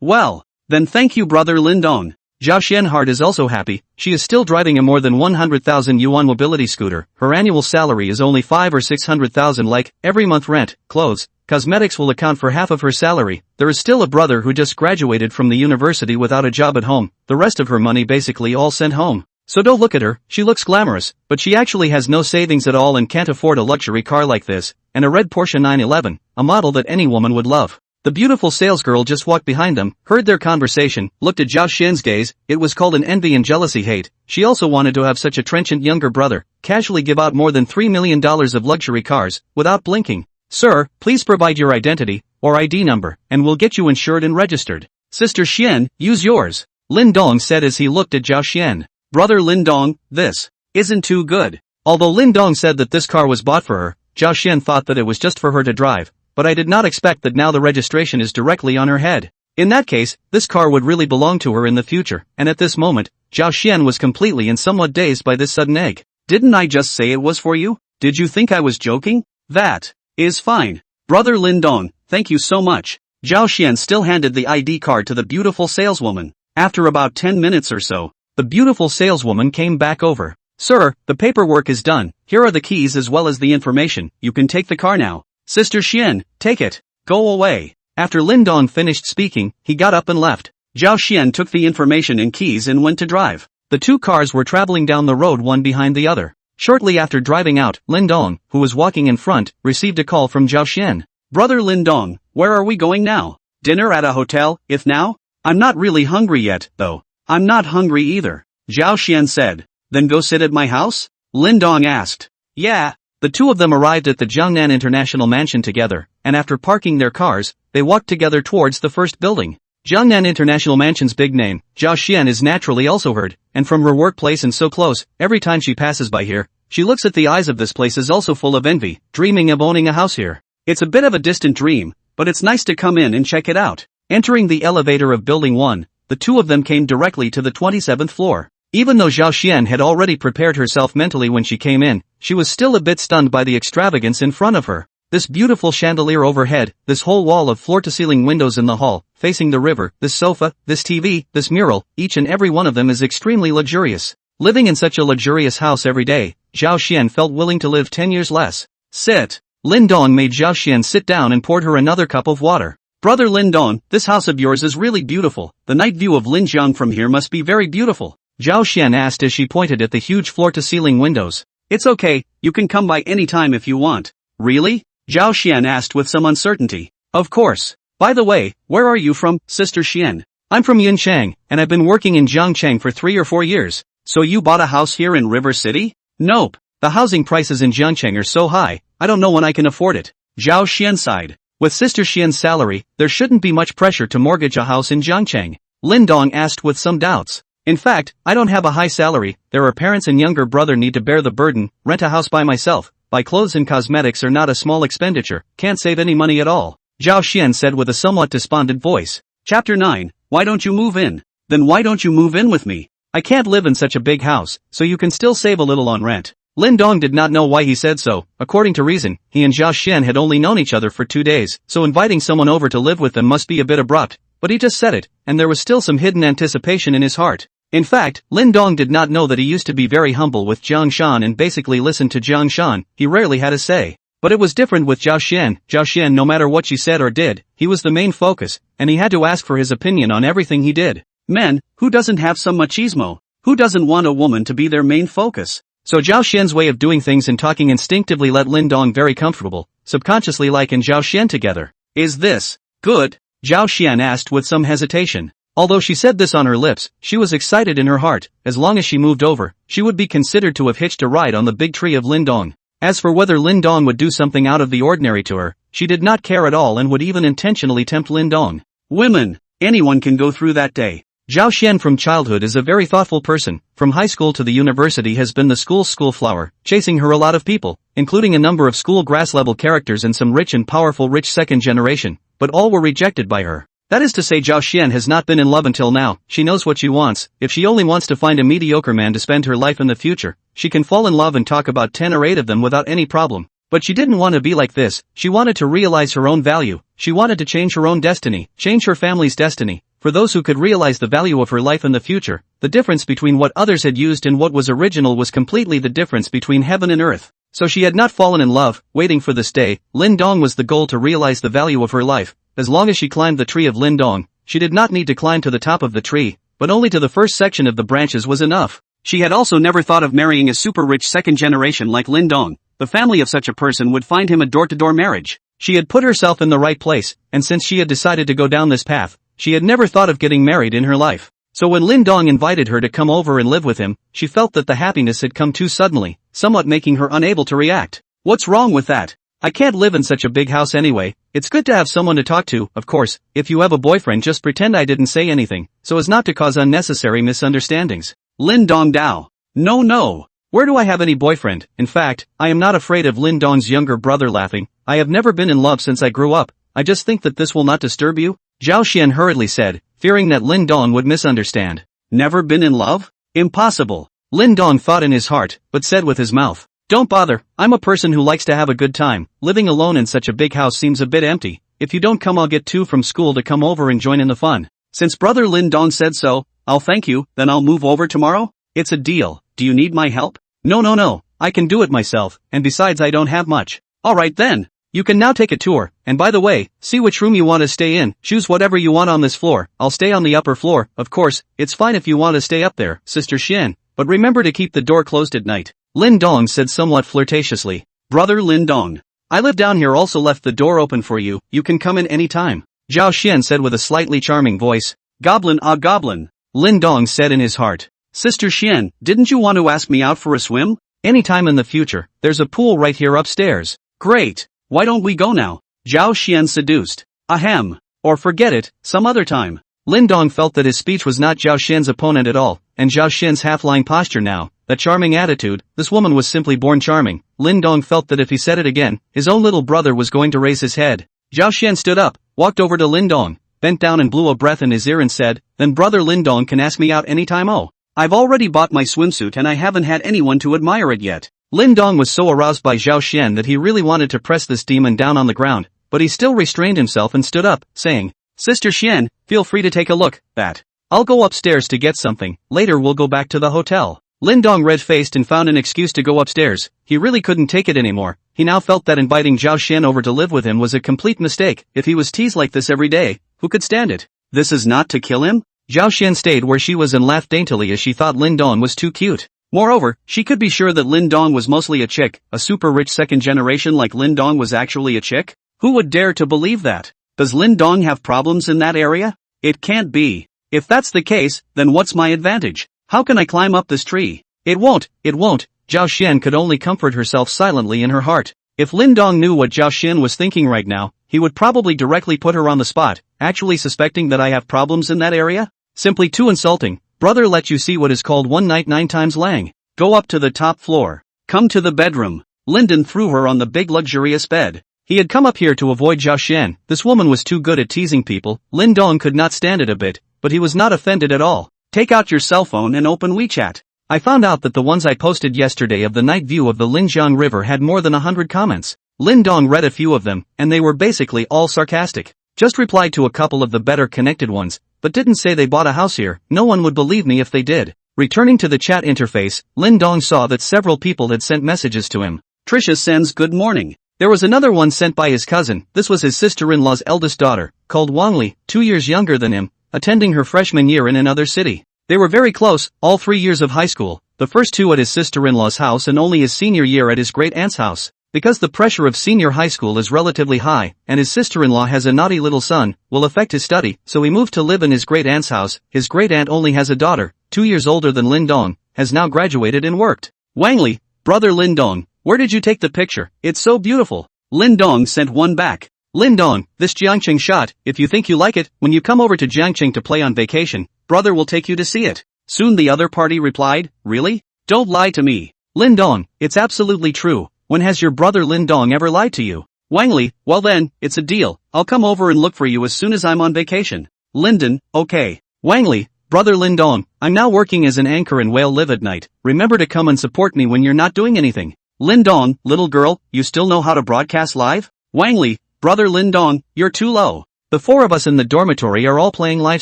Well, then thank you, Brother Lin Dong. Zhao Xian heart is also happy. She is still driving a more than 100,000 yuan mobility scooter. Her annual salary is only 5 or 600,000, like, every month rent, clothes, cosmetics will account for half of her salary. There is still a brother who just graduated from the university without a job at home. The rest of her money basically all sent home. So don't look at her, she looks glamorous, but she actually has no savings at all and can't afford a luxury car like this, and a red Porsche 911, a model that any woman would love. The beautiful salesgirl just walked behind them, heard their conversation, looked at Zhao Xian's gaze. It was called an envy and jealousy hate. She also wanted to have such a trenchant younger brother, casually give out more than $3 million of luxury cars, without blinking. Sir, please provide your identity, or ID number, and we'll get you insured and registered. Sister Xian, use yours. Lin Dong said as he looked at Zhao Xian. Brother Lin Dong, this isn't too good. Although Lin Dong said that this car was bought for her, Zhao Xian thought that it was just for her to drive, but I did not expect that now the registration is directly on her head. In that case, this car would really belong to her in the future, and at this moment, Zhao Xian was completely and somewhat dazed by this sudden egg. Didn't I just say it was for you? Did you think I was joking? That is fine. Brother Lin Dong, thank you so much. Zhao Xian still handed the ID card to the beautiful saleswoman. After about 10 minutes or so, the beautiful saleswoman came back over. Sir, the paperwork is done. Here are the keys as well as the information. You can take the car now. Sister Xian, take it. Go away. After Lin Dong finished speaking, he got up and left. Zhao Xian took the information and keys and went to drive. The two cars were traveling down the road one behind the other. Shortly after driving out, Lin Dong, who was walking in front, received a call from Zhao Xian. Brother Lin Dong, where are we going now? Dinner at a hotel, if now? I'm not really hungry yet, though. I'm not hungry either. Zhao Xian said. Then go sit at my house? Lin Dong asked. Yeah. The two of them arrived at the Jiangnan International Mansion together, and after parking their cars, they walked together towards the first building. Jiangnan International Mansion's big name, Zhao Xian, is naturally also heard, and from her workplace and so close, every time she passes by here, she looks at the eyes of this place is also full of envy, dreaming of owning a house here. It's a bit of a distant dream, but it's nice to come in and check it out. Entering the elevator of Building 1, the two of them came directly to the 27th floor. Even though Zhao Xian had already prepared herself mentally when she came in, she was still a bit stunned by the extravagance in front of her. This beautiful chandelier overhead, this whole wall of floor-to-ceiling windows in the hall, facing the river, this sofa, this TV, this mural, each and every one of them is extremely luxurious. Living in such a luxurious house every day, Zhao Xian felt willing to live 10 years less. Sit. Lin Dong made Zhao Xian sit down and poured her another cup of water. Brother Lin Dong, this house of yours is really beautiful. The night view of Linjiang from here must be very beautiful. Zhao Xian asked as she pointed at the huge floor-to-ceiling windows. It's okay, you can come by any time if you want. Really? Zhao Xian asked with some uncertainty. Of course. By the way, where are you from, Sister Xian? I'm from Yunchang, and I've been working in Jiangcheng for 3 or 4 years. So you bought a house here in River City? Nope. The housing prices in Jiangcheng are so high, I don't know when I can afford it. Zhao Xian sighed. With Sister Xian's salary, there shouldn't be much pressure to mortgage a house in Jiangcheng. Lin Dong asked with some doubts. In fact, I don't have a high salary, there are parents and younger brother need to bear the burden, rent a house by myself, buy clothes and cosmetics are not a small expenditure, can't save any money at all. Zhao Xian said with a somewhat despondent voice. Chapter 9, why don't you move in? Then why don't you move in with me? I can't live in such a big house, so you can still save a little on rent. Lin Dong did not know why he said so. According to reason, he and Zhao Xian had only known each other for 2 days, so inviting someone over to live with them must be a bit abrupt, but he just said it, and there was still some hidden anticipation in his heart. In fact, Lin Dong did not know that he used to be very humble with Jiang Shan and basically listened to Jiang Shan, he rarely had a say. But it was different with Zhao Xian. Zhao Xian, no matter what she said or did, he was the main focus, and he had to ask for his opinion on everything he did. Men, who doesn't have some machismo? Who doesn't want a woman to be their main focus? So Zhao Xian's way of doing things and talking instinctively let Lin Dong very comfortable, subconsciously like and Zhao Xian together. Is this good? Zhao Xian asked with some hesitation. Although she said this on her lips, she was excited in her heart. As long as she moved over, she would be considered to have hitched a ride on the big tree of Lindong. As for whether Lindong would do something out of the ordinary to her, she did not care at all and would even intentionally tempt Lindong. Women. Anyone can go through that day. Zhao Xian from childhood is a very thoughtful person. From high school to the university has been the school's school flower, chasing her a lot of people, including a number of school grass-level characters and some rich and powerful rich second generation, but all were rejected by her. That is to say, Zhao Xian has not been in love until now. She knows what she wants. If she only wants to find a mediocre man to spend her life in the future, she can fall in love and talk about 10 or 8 of them without any problem. But she didn't want to be like this. She wanted to realize her own value. She wanted to change her own destiny, change her family's destiny. For those who could realize the value of her life in the future, the difference between what others had used and what was original was completely the difference between heaven and earth. So she had not fallen in love, waiting for this day. Lindong was the goal to realize the value of her life. As long as she climbed the tree of Lindong, she did not need to climb to the top of the tree, but only to the first section of the branches was enough. She had also never thought of marrying a super rich second generation like Lindong. The family of such a person would find him a door-to-door marriage. She had put herself in the right place, and since she had decided to go down this path, she had never thought of getting married in her life. So when Lindong invited her to come over and live with him, she felt that the happiness had come too suddenly, somewhat making her unable to react. What's wrong with that? I can't live in such a big house anyway. It's good to have someone to talk to. Of course, if you have a boyfriend, just pretend I didn't say anything, so as not to cause unnecessary misunderstandings. Lindong Dao. No. Where do I have any boyfriend? In fact, I am not afraid of Lindong's younger brother laughing. I have never been in love since I grew up. I just think that this will not disturb you? Zhao Xian hurriedly said, fearing that Lindong would misunderstand. Never been in love? Impossible. Lindong thought in his heart, but said with his mouth. Don't bother, I'm a person who likes to have a good time. Living alone in such a big house seems a bit empty. If you don't come, I'll get 2 from school to come over and join in the fun. Since brother Lindong said so, I'll thank you, then I'll move over tomorrow? It's a deal. Do you need my help? No. I can do it myself, and besides I don't have much. Alright then. You can now take a tour, and by the way, see which room you want to stay in. Choose whatever you want on this floor. I'll stay on the upper floor. Of course, it's fine if you want to stay up there, Sister Xian, but remember to keep the door closed at night. Lindong said somewhat flirtatiously. Brother Lindong. I live down here, also left the door open for you. You can come in any time. Zhao Xian said with a slightly charming voice. Goblin, goblin. Lindong said in his heart. Sister Xian, didn't you want to ask me out for a swim? Anytime in the future. There's a pool right here upstairs. Great. Why don't we go now? Zhao Xian seduced. Ahem. Or forget it, some other time. Lindong felt that his speech was not Zhao Xian's opponent at all, and Zhao Xian's half-lying posture now, that charming attitude, this woman was simply born charming. Lindong felt that if he said it again, his own little brother was going to raise his head. Zhao Xian stood up, walked over to Lindong, bent down and blew a breath in his ear and said, then brother Lindong can ask me out anytime. Oh, I've already bought my swimsuit and I haven't had anyone to admire it yet. Lindong was so aroused by Zhao Xian that he really wanted to press this demon down on the ground, but he still restrained himself and stood up, saying, Sister Xian, feel free to take a look at. I'll go upstairs to get something, later we'll go back to the hotel. Lindong red-faced and found an excuse to go upstairs. He really couldn't take it anymore. He now felt that inviting Zhao Xian over to live with him was a complete mistake. If he was teased like this every day, who could stand it? This is not to kill him? Zhao Xian stayed where she was and laughed daintily as she thought Lindong was too cute. Moreover, she could be sure that Lindong was mostly a chick. A super rich second generation like Lindong was actually a chick? Who would dare to believe that? Does Lindong have problems in that area? It can't be. If that's the case, then what's my advantage? How can I climb up this tree? It won't. Zhao Xian could only comfort herself silently in her heart. If Lindong knew what Zhao Xian was thinking right now, he would probably directly put her on the spot. Actually suspecting that I have problems in that area? Simply too insulting. Brother, let you see what is called one night 9 times lang. Go up to the top floor. Come to the bedroom. Linden threw her on the big luxurious bed. He had come up here to avoid Zhao Xian. This woman was too good at teasing people. Lindong could not stand it a bit, but he was not offended at all. Take out your cell phone and open WeChat. I found out that the ones I posted yesterday of the night view of the Linjiang River had more than 100 comments. Lindong read a few of them, and they were basically all sarcastic. Just replied to a couple of the better connected ones, but didn't say they bought a house here. No one would believe me if they did. Returning to the chat interface, Lindong saw that several people had sent messages to him. Trisha sends good morning. There was another one sent by his cousin. This was his sister-in-law's eldest daughter, called Wangli, 2 years younger than him, attending her freshman year in another city. They were very close, all 3 years of high school, the first 2 at his sister-in-law's house and only his senior year at his great-aunt's house. Because the pressure of senior high school is relatively high, and his sister-in-law has a naughty little son, will affect his study, so he moved to live in his great-aunt's house. His great-aunt only has a daughter, 2 years older than Lin Dong, has now graduated and worked. Wang Li, brother Lin Dong, where did you take the picture? It's so beautiful. Lin Dong sent one back. Lin Dong, this Jiangqing shot, if you think you like it, when you come over to Jiangqing to play on vacation, brother will take you to see it. Soon the other party replied, really? Don't lie to me. Lin Dong, it's absolutely true. When has your brother Lin Dong ever lied to you? Wang Li, well then, it's a deal. I'll come over and look for you as soon as I'm on vacation. Linden, okay. Wang Li, brother Lin Dong, I'm now working as an anchor in Whale Live at Night. Remember to come and support me when you're not doing anything. Lin Dong, little girl, you still know how to broadcast live? Wang Li, brother Lin Dong, you're too low. The 4 of us in the dormitory are all playing live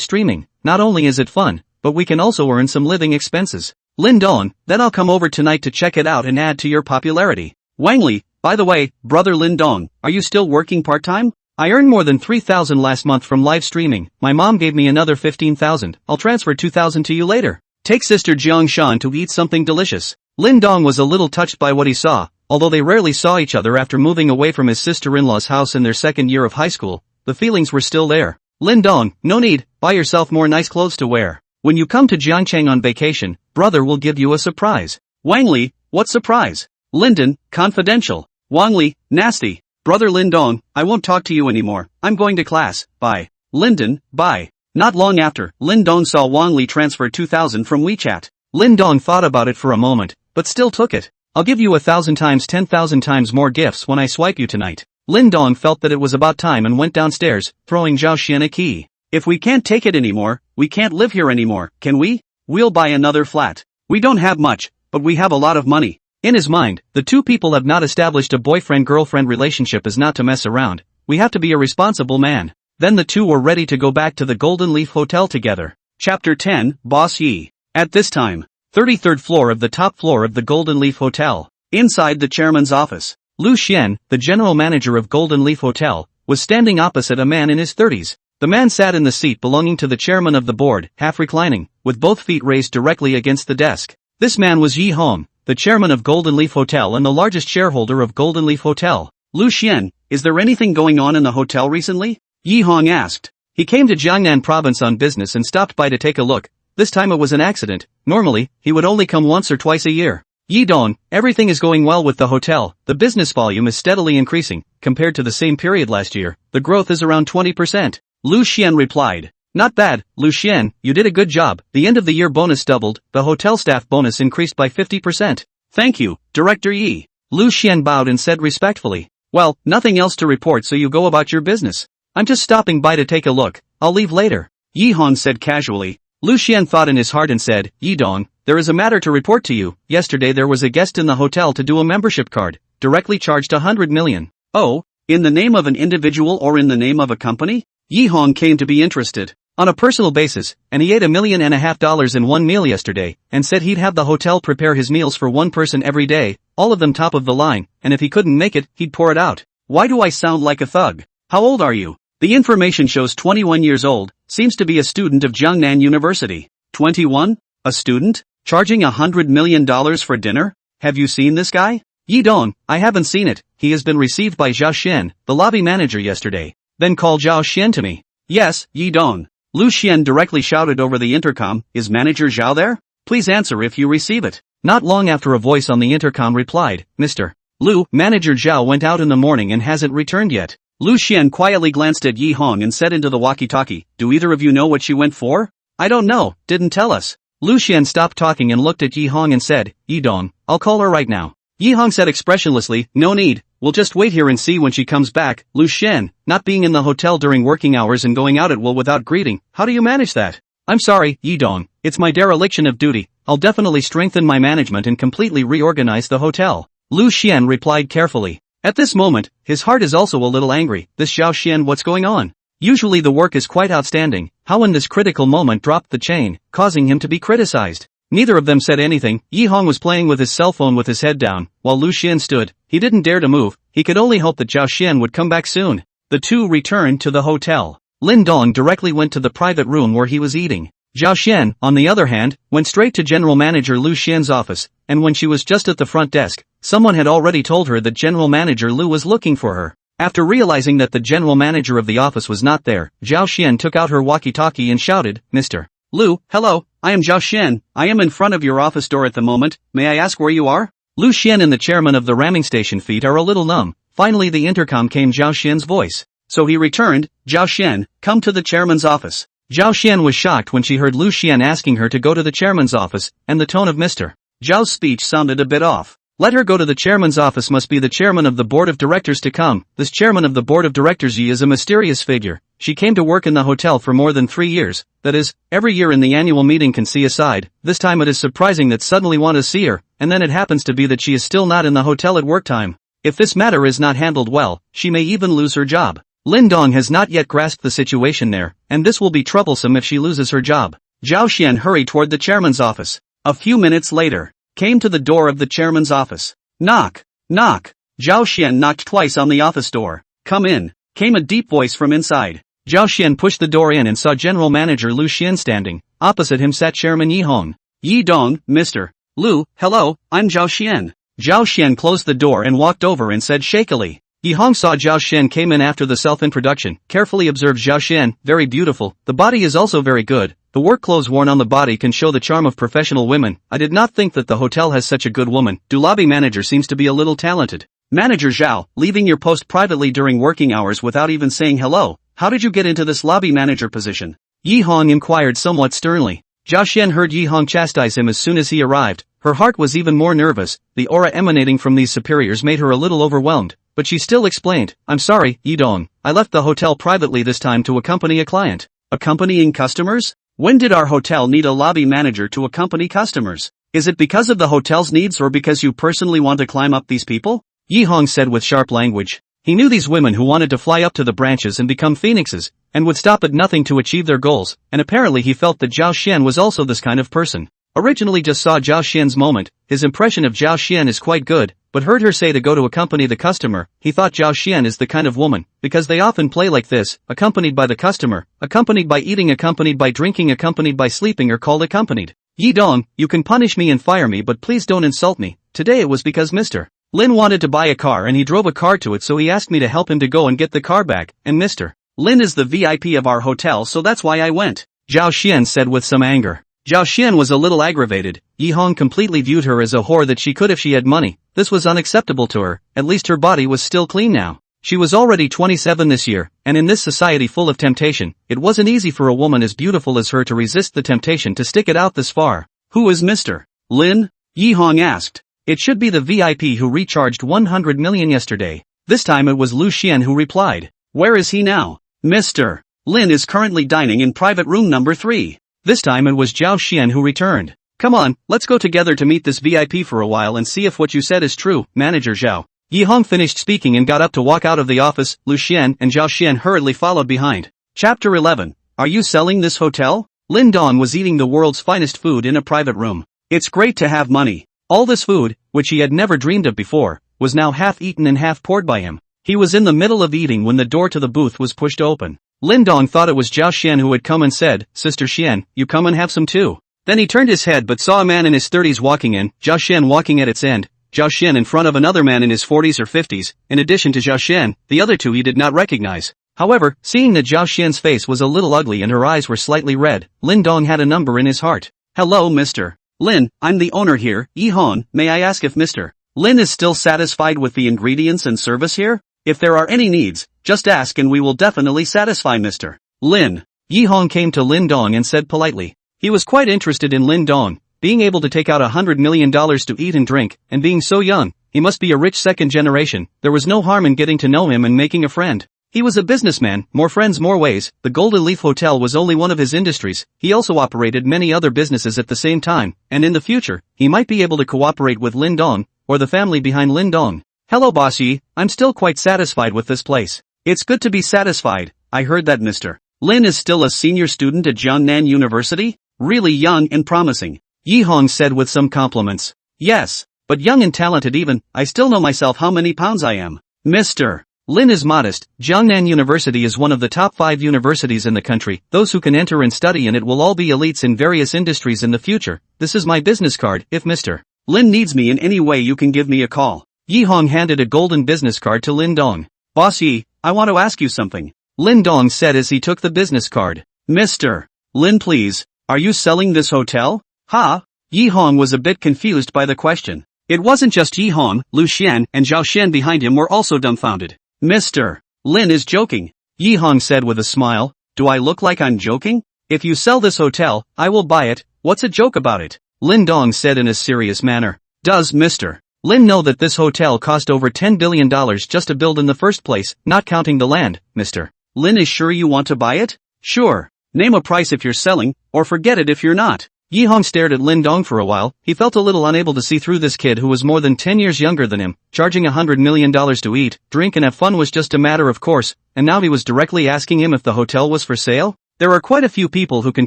streaming. Not only is it fun, but we can also earn some living expenses. Lin Dong, then I'll come over tonight to check it out and add to your popularity. Wang Li, by the way, brother Lin Dong, are you still working part-time? I earned more than 3,000 last month from live streaming. My mom gave me another 15,000. I'll transfer 2,000 to you later. Take sister Jiang Shan to eat something delicious. Lin Dong was a little touched by what he saw. Although they rarely saw each other after moving away from his sister-in-law's house in their second year of high school, the feelings were still there. Lin Dong, no need, buy yourself more nice clothes to wear. When you come to Jiangqing on vacation, brother will give you a surprise. Wang Li, what surprise? Linden, confidential. Wang Li, nasty. Brother Lin Dong, I won't talk to you anymore. I'm going to class. Bye. Linden, bye. Not long after, Lin Dong saw Wang Li transfer 2,000 from WeChat. Lin Dong thought about it for a moment, but still took it. I'll give you 1,000 times 10,000 times more gifts when I swipe you tonight. Lin Dong felt that it was about time and went downstairs, throwing Zhao Xian a key. If we can't take it anymore, we can't live here anymore, can we? We'll buy another flat. We don't have much, but we have a lot of money. In his mind, the two people have not established a boyfriend-girlfriend relationship is not to mess around. We have to be a responsible man. Then the two were ready to go back to the Golden Leaf Hotel together. Chapter 10, Boss Yi. At this time, 33rd floor of the top floor of the Golden Leaf Hotel. Inside the chairman's office, Lu Xian, the general manager of Golden Leaf Hotel, was standing opposite a man in his 30s. The man sat in the seat belonging to the chairman of the board, half reclining, with both feet raised directly against the desk. This man was Yi Hong, the chairman of Golden Leaf Hotel and the largest shareholder of Golden Leaf Hotel. Lu Xian, is there anything going on in the hotel recently? Yi Hong asked. He came to Jiangnan province on business and stopped by to take a look. This time it was an accident. Normally, he would only come once or twice a year. Yi Dong, everything is going well with the hotel. The business volume is steadily increasing. Compared to the same period last year, the growth is around 20%. Lu Xian replied. Not bad, Lu Xian, you did a good job. The end of the year bonus doubled, the hotel staff bonus increased by 50%. Thank you, Director Yi. Lu Xian bowed and said respectfully. Well, nothing else to report, so you go about your business. I'm just stopping by to take a look. I'll leave later. Yi Hong said casually. Lu Xian thought in his heart and said, Yi Dong, there is a matter to report to you. Yesterday there was a guest in the hotel to do a membership card, directly charged 100 million. Oh, in the name of an individual or in the name of a company? Yi Hong came to be interested. On a personal basis, and he ate $1.5 million in one meal yesterday, and said he'd have the hotel prepare his meals for one person every day, all of them top of the line, and if he couldn't make it, he'd pour it out. Why do I sound like a thug? How old are you? The information shows 21 years old, seems to be a student of Jiangnan University. 21? A student? Charging $100 million for dinner? Have you seen this guy? Yi Dong, I haven't seen it. He has been received by Zhao Xian, the lobby manager yesterday. Then call Zhao Xian to me. Yes, Yi Dong. Lu Xian directly shouted over the intercom, is Manager Zhao there? Please answer if you receive it. Not long after a voice on the intercom replied, Mr. Lu, Manager Zhao went out in the morning and hasn't returned yet. Lu Xian quietly glanced at Yi Hong and said into the walkie-talkie, do either of you know what she went for? I don't know, didn't tell us. Lu Xian stopped talking and looked at Yi Hong and said, Yi Dong, I'll call her right now. Yi Hong said expressionlessly, no need, we'll just wait here and see when she comes back. Lu Xian, not being in the hotel during working hours and going out at will without greeting, how do you manage that? I'm sorry, Yi Dong, it's my dereliction of duty. I'll definitely strengthen my management and completely reorganize the hotel. Lu Xian replied carefully. At this moment, his heart is also a little angry. This Zhao Xian, what's going on? Usually the work is quite outstanding. How in this critical moment dropped the chain, causing him to be criticized? Neither of them said anything. Yi Hong was playing with his cell phone with his head down, while Lu Xian stood. He didn't dare to move. He could only hope that Zhao Xian would come back soon. The two returned to the hotel. Lin Dong directly went to the private room where he was eating. Zhao Xian, on the other hand, went straight to General Manager Lu Xian's office, and when she was just at the front desk, someone had already told her that General Manager Lu was looking for her. After realizing that the general manager of the office was not there, Zhao Xian took out her walkie-talkie and shouted, "Mr. Lu, hello, I am Zhao Xian, I am in front of your office door at the moment, may I ask where you are?" Lu Xian and the chairman of the ramming station feet are a little numb. Finally the intercom came Zhao Xian's voice. So he returned, "Zhao Xian, come to the chairman's office." Zhao Xian was shocked when she heard Lu Xian asking her to go to the chairman's office, and the tone of Mr. Zhao's speech sounded a bit off. Let her go to the chairman's office must be the chairman of the board of directors to come. This chairman of the board of directors Yi is a mysterious figure. She came to work in the hotel for more than 3 years, that is, every year in the annual meeting can see aside. This time it is surprising that suddenly want to see her, and then it happens to be that she is still not in the hotel at work time. If this matter is not handled well, she may even lose her job. Lin Dong has not yet grasped the situation there, and this will be troublesome if she loses her job. Zhao Xian hurried toward the chairman's office. A few minutes later, came to the door of the chairman's office. Knock, knock. Zhao Xian knocked twice on the office door. "Come in," came a deep voice from inside. Zhao Xian pushed the door in and saw General Manager Lu Xian standing. Opposite him sat Chairman Yi Hong. "Yi Dong, Mr. Lu, hello, I'm Zhao Xian." Zhao Xian closed the door and walked over and said shakily. Yi Hong saw Zhao Xian came in after the self-introduction, carefully observed Zhao Xian, very beautiful, the body is also very good. The work clothes worn on the body can show the charm of professional women. I did not think that the hotel has such a good woman. The lobby manager seems to be a little talented. Manager Zhao, leaving your post privately during working hours without even saying hello, how did you get into this lobby manager position? Yi Hong inquired somewhat sternly. Zhao Xian heard Yi Hong chastise him as soon as he arrived. Her heart was even more nervous. The aura emanating from these superiors made her a little overwhelmed, but she still explained, "I'm sorry, Yi Dong, I left the hotel privately this time to accompany a client." Accompanying customers? When did our hotel need a lobby manager to accompany customers? Is it because of the hotel's needs or because you personally want to climb up these people? Yi Hong said with sharp language. He knew these women who wanted to fly up to the branches and become phoenixes, and would stop at nothing to achieve their goals, and apparently he felt that Zhao Xian was also this kind of person. Originally just saw Zhao Xian's moment, his impression of Zhao Xian is quite good, but heard her say to go to accompany the customer, he thought Zhao Xian is the kind of woman, because they often play like this, accompanied by the customer, accompanied by eating, accompanied by drinking, accompanied by sleeping, or called accompanied. Yi Dong, you can punish me and fire me but please don't insult me. Today it was because Mr. Lin wanted to buy a car and he drove a car to it, so he asked me to help him to go and get the car back, and Mr. Lin is the VIP of our hotel, so that's why I went. Zhao Xian said with some anger. Zhao Xian was a little aggravated. Yi Hong completely viewed her as a whore that she could if she had money. This was unacceptable to her. At least her body was still clean now. She was already 27 this year, and in this society full of temptation, it wasn't easy for a woman as beautiful as her to resist the temptation to stick it out this far. Who is Mr. Lin? Yi Hong asked. It should be the VIP who recharged 100 million yesterday. This time it was Lu Xian who replied. Where is he now? Mr. Lin is currently dining in private room number 3. This time it was Zhao Xian who returned. Come on, let's go together to meet this VIP for a while and see if what you said is true, Manager Zhao. Yi Hong finished speaking and got up to walk out of the office. Lu Xian and Zhao Xian hurriedly followed behind. Chapter 11. Are you selling this hotel? Lin Dong was eating the world's finest food in a private room. It's great to have money. All this food, which he had never dreamed of before, was now half eaten and half poured by him. He was in the middle of eating when the door to the booth was pushed open. Lin Dong thought it was Zhao Xian who had come and said, Sister Xian, you come and have some too. Then he turned his head but saw a man in his 30s walking in, Zhao Xian walking at its end, Zhao Xian in front of another man in his 40s or 50s, in addition to Zhao Xian, the other two he did not recognize. However, seeing that Zhao Xian's face was a little ugly and her eyes were slightly red, Lin Dong had a number in his heart. Hello Mr. Lin, I'm the owner here, Yi Hong, may I ask if Mr. Lin is still satisfied with the ingredients and service here? If there are any needs, just ask and we will definitely satisfy Mr. Lin. Yi Hong came to Lin Dong and said politely. He was quite interested in Lin Dong, being able to take out $100 million to eat and drink, and being so young, he must be a rich second generation. There was no harm in getting to know him and making a friend. He was a businessman, more friends more ways. The Golden Leaf Hotel was only one of his industries. He also operated many other businesses at the same time, and in the future, he might be able to cooperate with Lin Dong, or the family behind Lin Dong. Hello Boss Yi, I'm still quite satisfied with this place. It's good to be satisfied. I heard that Mr. Lin is still a senior student at Jiangnan University? Really young and promising. Yi Hong said with some compliments. Yes, but young and talented even. I still know myself how many pounds I am. Mr. Lin is modest. Jiangnan University is one of the top 5 universities in the country. Those who can enter and study in it will all be elites in various industries in the future. This is my business card. If Mr. Lin needs me in any way, you can give me a call. Yi Hong handed a golden business card to Lin Dong. Boss Yi, I want to ask you something. Lin Dong said as he took the business card. Mr. Lin, please, are you selling this hotel? Ha? Yi Hong was a bit confused by the question. It wasn't just Yi Hong, Lu Xian and Zhao Xian behind him were also dumbfounded. Mr. Lin is joking. Yi Hong said with a smile. Do I look like I'm joking? If you sell this hotel, I will buy it. What's a joke about it? Lin Dong said in a serious manner. Does Mr. Lin know that this hotel cost over $10 billion just to build in the first place, not counting the land? Mr. Lin is sure you want to buy it? Sure. Name a price if you're selling, or forget it if you're not. Yi Hong stared at Lin Dong for a while. He felt a little unable to see through this kid who was more than 10 years younger than him. Charging $100 million to eat, drink and have fun was just a matter of course, and now he was directly asking him if the hotel was for sale? There are quite a few people who can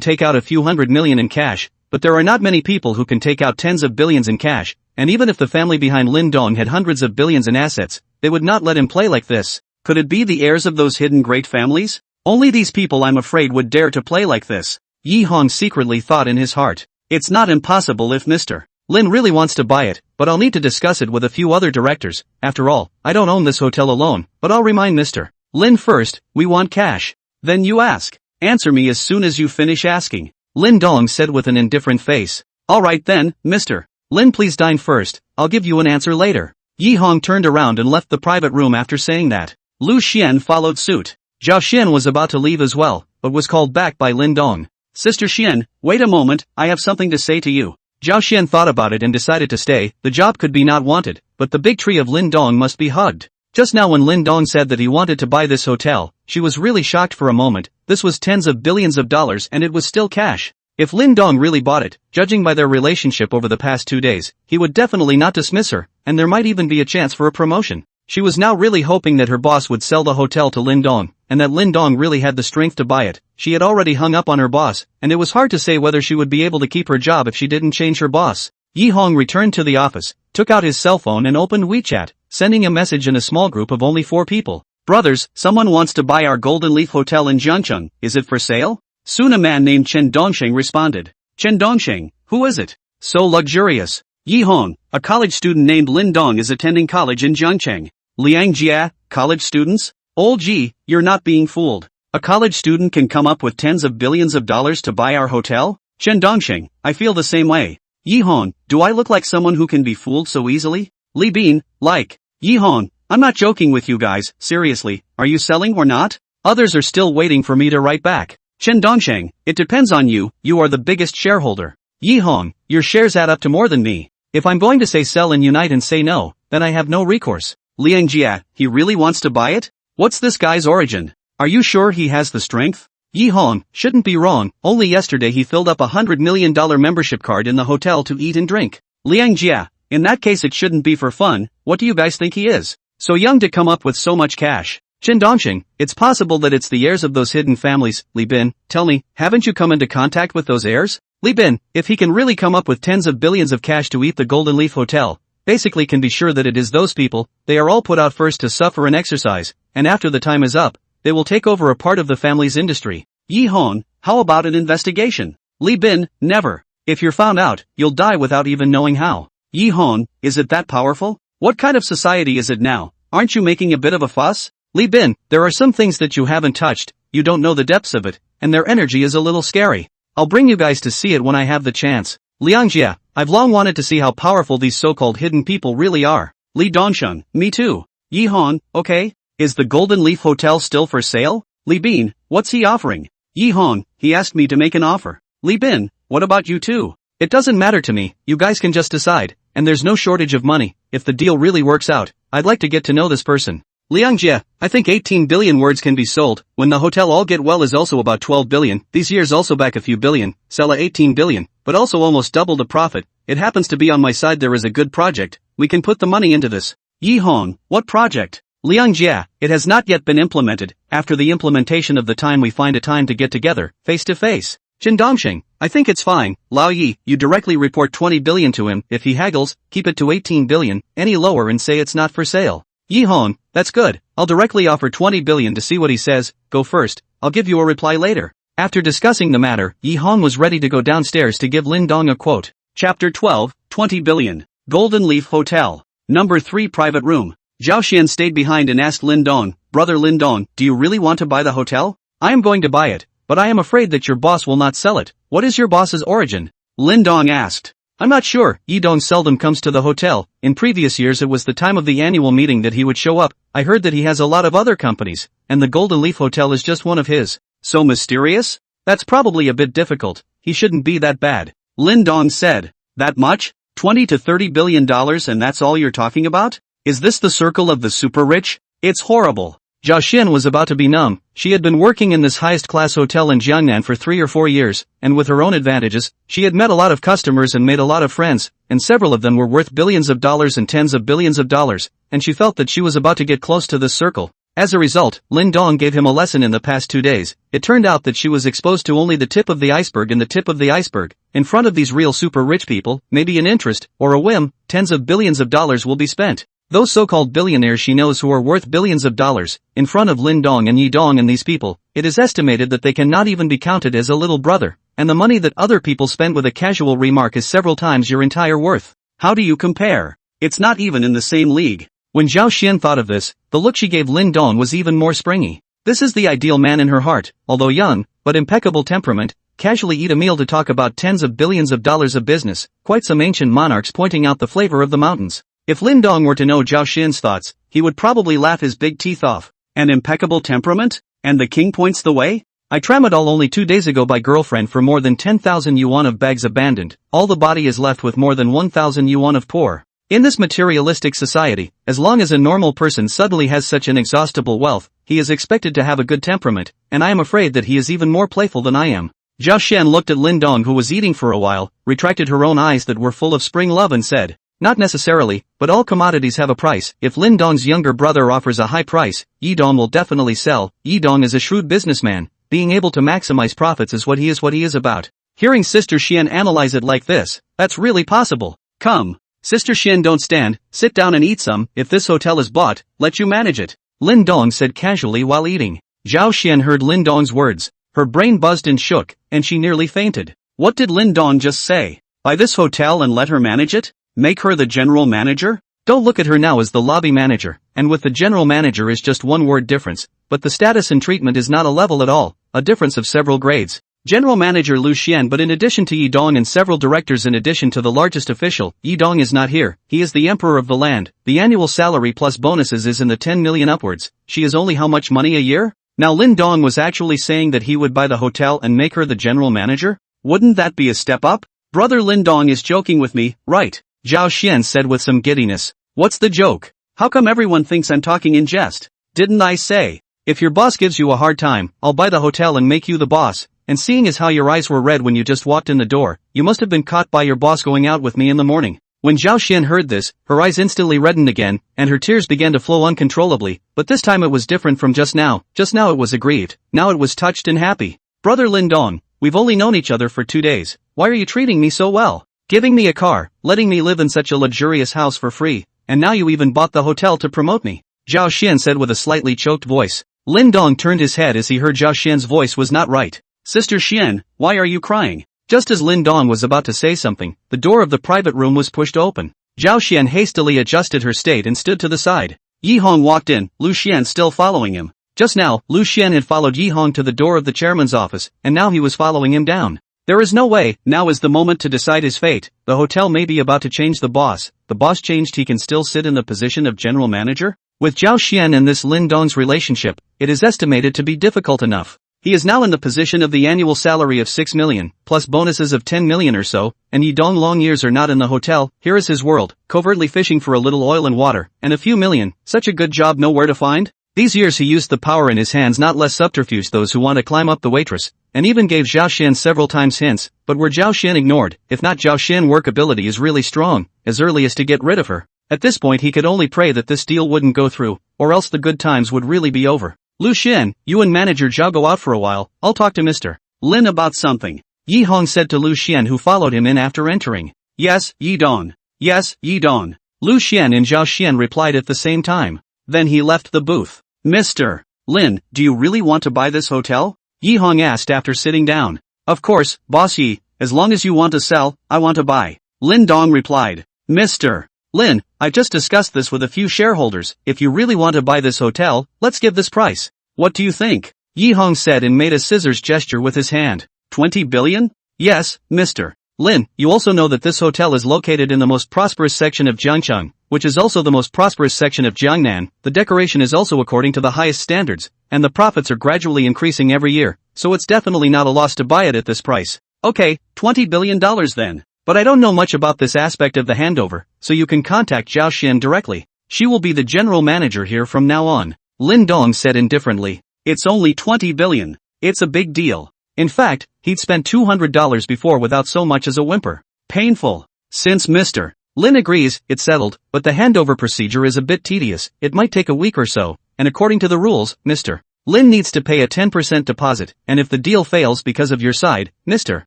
take out a few $100 million in cash, but there are not many people who can take out tens of billions in cash, and even if the family behind Lin Dong had hundreds of billions in assets, they would not let him play like this. Could it be the heirs of those hidden great families? Only these people, I'm afraid, would dare to play like this. Yi Hong secretly thought in his heart. It's not impossible if Mr. Lin really wants to buy it, but I'll need to discuss it with a few other directors. After all, I don't own this hotel alone, but I'll remind Mr. Lin first, we want cash. Then you ask. Answer me as soon as you finish asking. Lin Dong said with an indifferent face. Alright then, Mr. Lin, please dine first, I'll give you an answer later. Yi Hong turned around and left the private room after saying that. Lu Xian followed suit. Zhao Xian was about to leave as well, but was called back by Lin Dong. Sister Xian, wait a moment, I have something to say to you. Zhao Xian thought about it and decided to stay. The job could be not wanted, but the big tree of Lin Dong must be hugged. Just now when Lin Dong said that he wanted to buy this hotel, she was really shocked for a moment. This was tens of billions of dollars and it was still cash. If Lin Dong really bought it, judging by their relationship over the past 2 days, he would definitely not dismiss her, and there might even be a chance for a promotion. She was now really hoping that her boss would sell the hotel to Lin Dong, and that Lin Dong really had the strength to buy it. She had already hung up on her boss, and it was hard to say whether she would be able to keep her job if she didn't change her boss. Yi Hong returned to the office, took out his cell phone and opened WeChat, sending a message in a small group of only 4 people. Brothers, someone wants to buy our Golden Leaf Hotel in Jiangcheng. Is it for sale? Soon a man named Chen Dongsheng responded. Chen Dongsheng, who is it? So luxurious. Yi Hong, a college student named Lin Dong is attending college in Jiangcheng. Liang Jia, college students? Old Ji, you're not being fooled. A college student can come up with tens of billions of dollars to buy our hotel? Chen Dongsheng, I feel the same way. Yi Hong, do I look like someone who can be fooled so easily? Li Bin, like. Yi Hong, I'm not joking with you guys, seriously, are you selling or not? Others are still waiting for me to write back. Chen Dongsheng, it depends on you, you are the biggest shareholder. Yi Hong, your shares add up to more than me. If I'm going to say sell and unite and say no, then I have no recourse. Liang Jia, he really wants to buy it? What's this guy's origin? Are you sure he has the strength? Yi Hong, shouldn't be wrong, only yesterday he filled up $100 million membership card in the hotel to eat and drink. Liang Jia, in that case it shouldn't be for fun. What do you guys think he is? So young to come up with so much cash. Chen Dongsheng, it's possible that it's the heirs of those hidden families. Li Bin, tell me, haven't you come into contact with those heirs? Li Bin, if he can really come up with tens of billions of cash to eat the Golden Leaf Hotel, basically can be sure that it is those people. They are all put out first to suffer and exercise, and after the time is up, they will take over a part of the family's industry. Yi Hong, how about an investigation? Li Bin, never. If you're found out, you'll die without even knowing how. Yi Hong, is it that powerful? What kind of society is it now? Aren't you making a bit of a fuss? Li Bin, there are some things that you haven't touched, you don't know the depths of it, and their energy is a little scary. I'll bring you guys to see it when I have the chance. Liang Jia, I've long wanted to see how powerful these so-called hidden people really are. Li Dongsheng, me too. Yi Hong, okay. Is the Golden Leaf Hotel still for sale? Li Bin, what's he offering? Yi Hong, he asked me to make an offer. Li Bin, what about you too? It doesn't matter to me, you guys can just decide, and there's no shortage of money. If the deal really works out, I'd like to get to know this person. Liang Jia, I think 18 billion words can be sold. When the hotel all get well is also about 12 billion. These years also back a few billion. Sell a 18 billion, but also almost double the profit. It happens to be on my side. There is a good project. We can put the money into this. Yi Hong, what project? Liang Jia, it has not yet been implemented. After the implementation of the time we find a time to get together, face to face. Chen Dongsheng, I think it's fine. Lao Yi, you directly report 20 billion to him. If he haggles, keep it to 18 billion, any lower and say it's not for sale. Yi Hong, that's good, I'll directly offer 20 billion to see what he says, go first, I'll give you a reply later. After discussing the matter, Yi Hong was ready to go downstairs to give Lin Dong a quote. Chapter 12, 20 billion. Golden Leaf Hotel. Number 3 private room. Zhao Xian stayed behind and asked Lin Dong, Brother Lin Dong, do you really want to buy the hotel? I am going to buy it, but I am afraid that your boss will not sell it. What is your boss's origin? Lin Dong asked. I'm not sure. Yi Dong seldom comes to the hotel. In previous years it was the time of the annual meeting that he would show up. I heard that he has a lot of other companies, and the Golden Leaf Hotel is just one of his. So mysterious? That's probably a bit difficult. He shouldn't be that bad. Lin Dong said. That much? 20 to 30 billion dollars and that's all you're talking about? Is this the circle of the super rich? It's horrible. Zhao Xian was about to be numb. She had been working in this highest-class hotel in Jiangnan for 3 or 4 years, and with her own advantages, she had met a lot of customers and made a lot of friends, and several of them were worth billions of dollars and tens of billions of dollars, and she felt that she was about to get close to this circle. As a result, Lin Dong gave him a lesson in the past 2 days. It turned out that she was exposed to only the tip of the iceberg and the tip of the iceberg. In front of these real super rich people, maybe an interest, or a whim, tens of billions of dollars will be spent. Those so-called billionaires she knows who are worth billions of dollars, in front of Lin Dong and Yi Dong and these people, it is estimated that they cannot even be counted as a little brother, and the money that other people spend with a casual remark is several times your entire worth. How do you compare? It's not even in the same league. When Zhao Xian thought of this, the look she gave Lin Dong was even more springy. This is the ideal man in her heart, although young, but impeccable temperament, casually eat a meal to talk about tens of billions of dollars of business, quite some ancient monarchs pointing out the flavor of the mountains. If Lin Dong were to know Zhao Xian's thoughts, he would probably laugh his big teeth off. An impeccable temperament? And the king points the way? I tramadol only 2 days ago by girlfriend for more than 10,000 yuan of bags abandoned, all the body is left with more than 1,000 yuan of poor. In this materialistic society, as long as a normal person suddenly has such inexhaustible wealth, he is expected to have a good temperament, and I am afraid that he is even more playful than I am. Zhao Xian looked at Lin Dong who was eating for a while, retracted her own eyes that were full of spring love and said, not necessarily, but all commodities have a price. If Lin Dong's younger brother offers a high price, Yi Dong will definitely sell. Yi Dong is a shrewd businessman. Being able to maximize profits is what he is about. Hearing Sister Xian analyze it like this, that's really possible. Come. Sister Xian, don't stand, sit down and eat some. If this hotel is bought, let you manage it. Lin Dong said casually while eating. Zhao Xian heard Lin Dong's words. Her brain buzzed and shook, and she nearly fainted. What did Lin Dong just say? Buy this hotel and let her manage it? Make her the general manager? Don't look at her now as the lobby manager, and with the general manager is just one word difference, but the status and treatment is not a level at all, a difference of several grades. General Manager Lu Xian, but in addition to Yi Dong and several directors, in addition to the largest official, Yi Dong is not here. He is the emperor of the land. The annual salary plus bonuses is in the 10 million upwards. She is only how much money a year? Now Lin Dong was actually saying that he would buy the hotel and make her the general manager? Wouldn't that be a step up? Brother Lin Dong is joking with me, right? Zhao Xian said with some giddiness. What's the joke? How come everyone thinks I'm talking in jest? Didn't I say? If your boss gives you a hard time, I'll buy the hotel and make you the boss. And seeing as how your eyes were red when you just walked in the door, you must have been caught by your boss going out with me in the morning. When Zhao Xian heard this, her eyes instantly reddened again, and her tears began to flow uncontrollably, but this time it was different from just now. Just now it was aggrieved, now it was touched and happy. Brother Lin Dong, we've only known each other for 2 days. Why are you treating me so well? Giving me a car, letting me live in such a luxurious house for free, and now you even bought the hotel to promote me. Zhao Xian said with a slightly choked voice. Lin Dong turned his head as he heard Zhao Xian's voice was not right. Sister Xian, why are you crying? Just as Lin Dong was about to say something, the door of the private room was pushed open. Zhao Xian hastily adjusted her state and stood to the side. Yi Hong walked in, Lu Xian still following him. Just now, Lu Xian had followed Yi Hong to the door of the chairman's office, and now he was following him down. There is no way. Now is the moment to decide his fate. The hotel may be about to change the boss. The boss changed, he can still sit in the position of general manager? With Zhao Xian and this Lin Dong's relationship, it is estimated to be difficult enough. He is now in the position of the annual salary of 6 million, plus bonuses of 10 million or so, and Yi Dong long years are not in the hotel. Here is his world, covertly fishing for a little oil and water, and a few million. Such a good job nowhere to find? These years he used the power in his hands, not less subterfuge those who want to climb up the waitress, and even gave Zhao Xian several times hints, but were Zhao Xian ignored. If not, Zhao Xian workability is really strong, as early as to get rid of her. At this point he could only pray that this deal wouldn't go through, or else the good times would really be over. Lu Xian, you and manager Zhao go out for a while, I'll talk to Mr. Lin about something. Yi Hong said to Lu Xian, who followed him in after entering. Yes, Yi Dong. Yes, Yi Dong. Lu Xian and Zhao Xian replied at the same time. Then he left the booth. Mr. Lin, do you really want to buy this hotel? Yi Hong asked after sitting down. Of course, boss Yi, as long as you want to sell, I want to buy. Lin Dong replied. Mr. Lin, I just discussed this with a few shareholders. If you really want to buy this hotel, let's give this price. What do you think? Yi Hong said and made a scissors gesture with his hand. 20 billion? Yes, Mr. Lin, you also know that this hotel is located in the most prosperous section of Jiangcheng, which is also the most prosperous section of Jiangnan. The decoration is also according to the highest standards, and the profits are gradually increasing every year, so it's definitely not a loss to buy it at this price. Okay, $20 billion then. But I don't know much about this aspect of the handover, so you can contact Zhao Xian directly. She will be the general manager here from now on. Lin Dong said indifferently. It's only 20 billion. It's a big deal. In fact, he'd spent $200 before without so much as a whimper. Painful. Since Mr. Lin agrees, it's settled, but the handover procedure is a bit tedious. It might take a week or so, and according to the rules, Mr. Lin needs to pay a 10% deposit, and if the deal fails because of your side, Mr.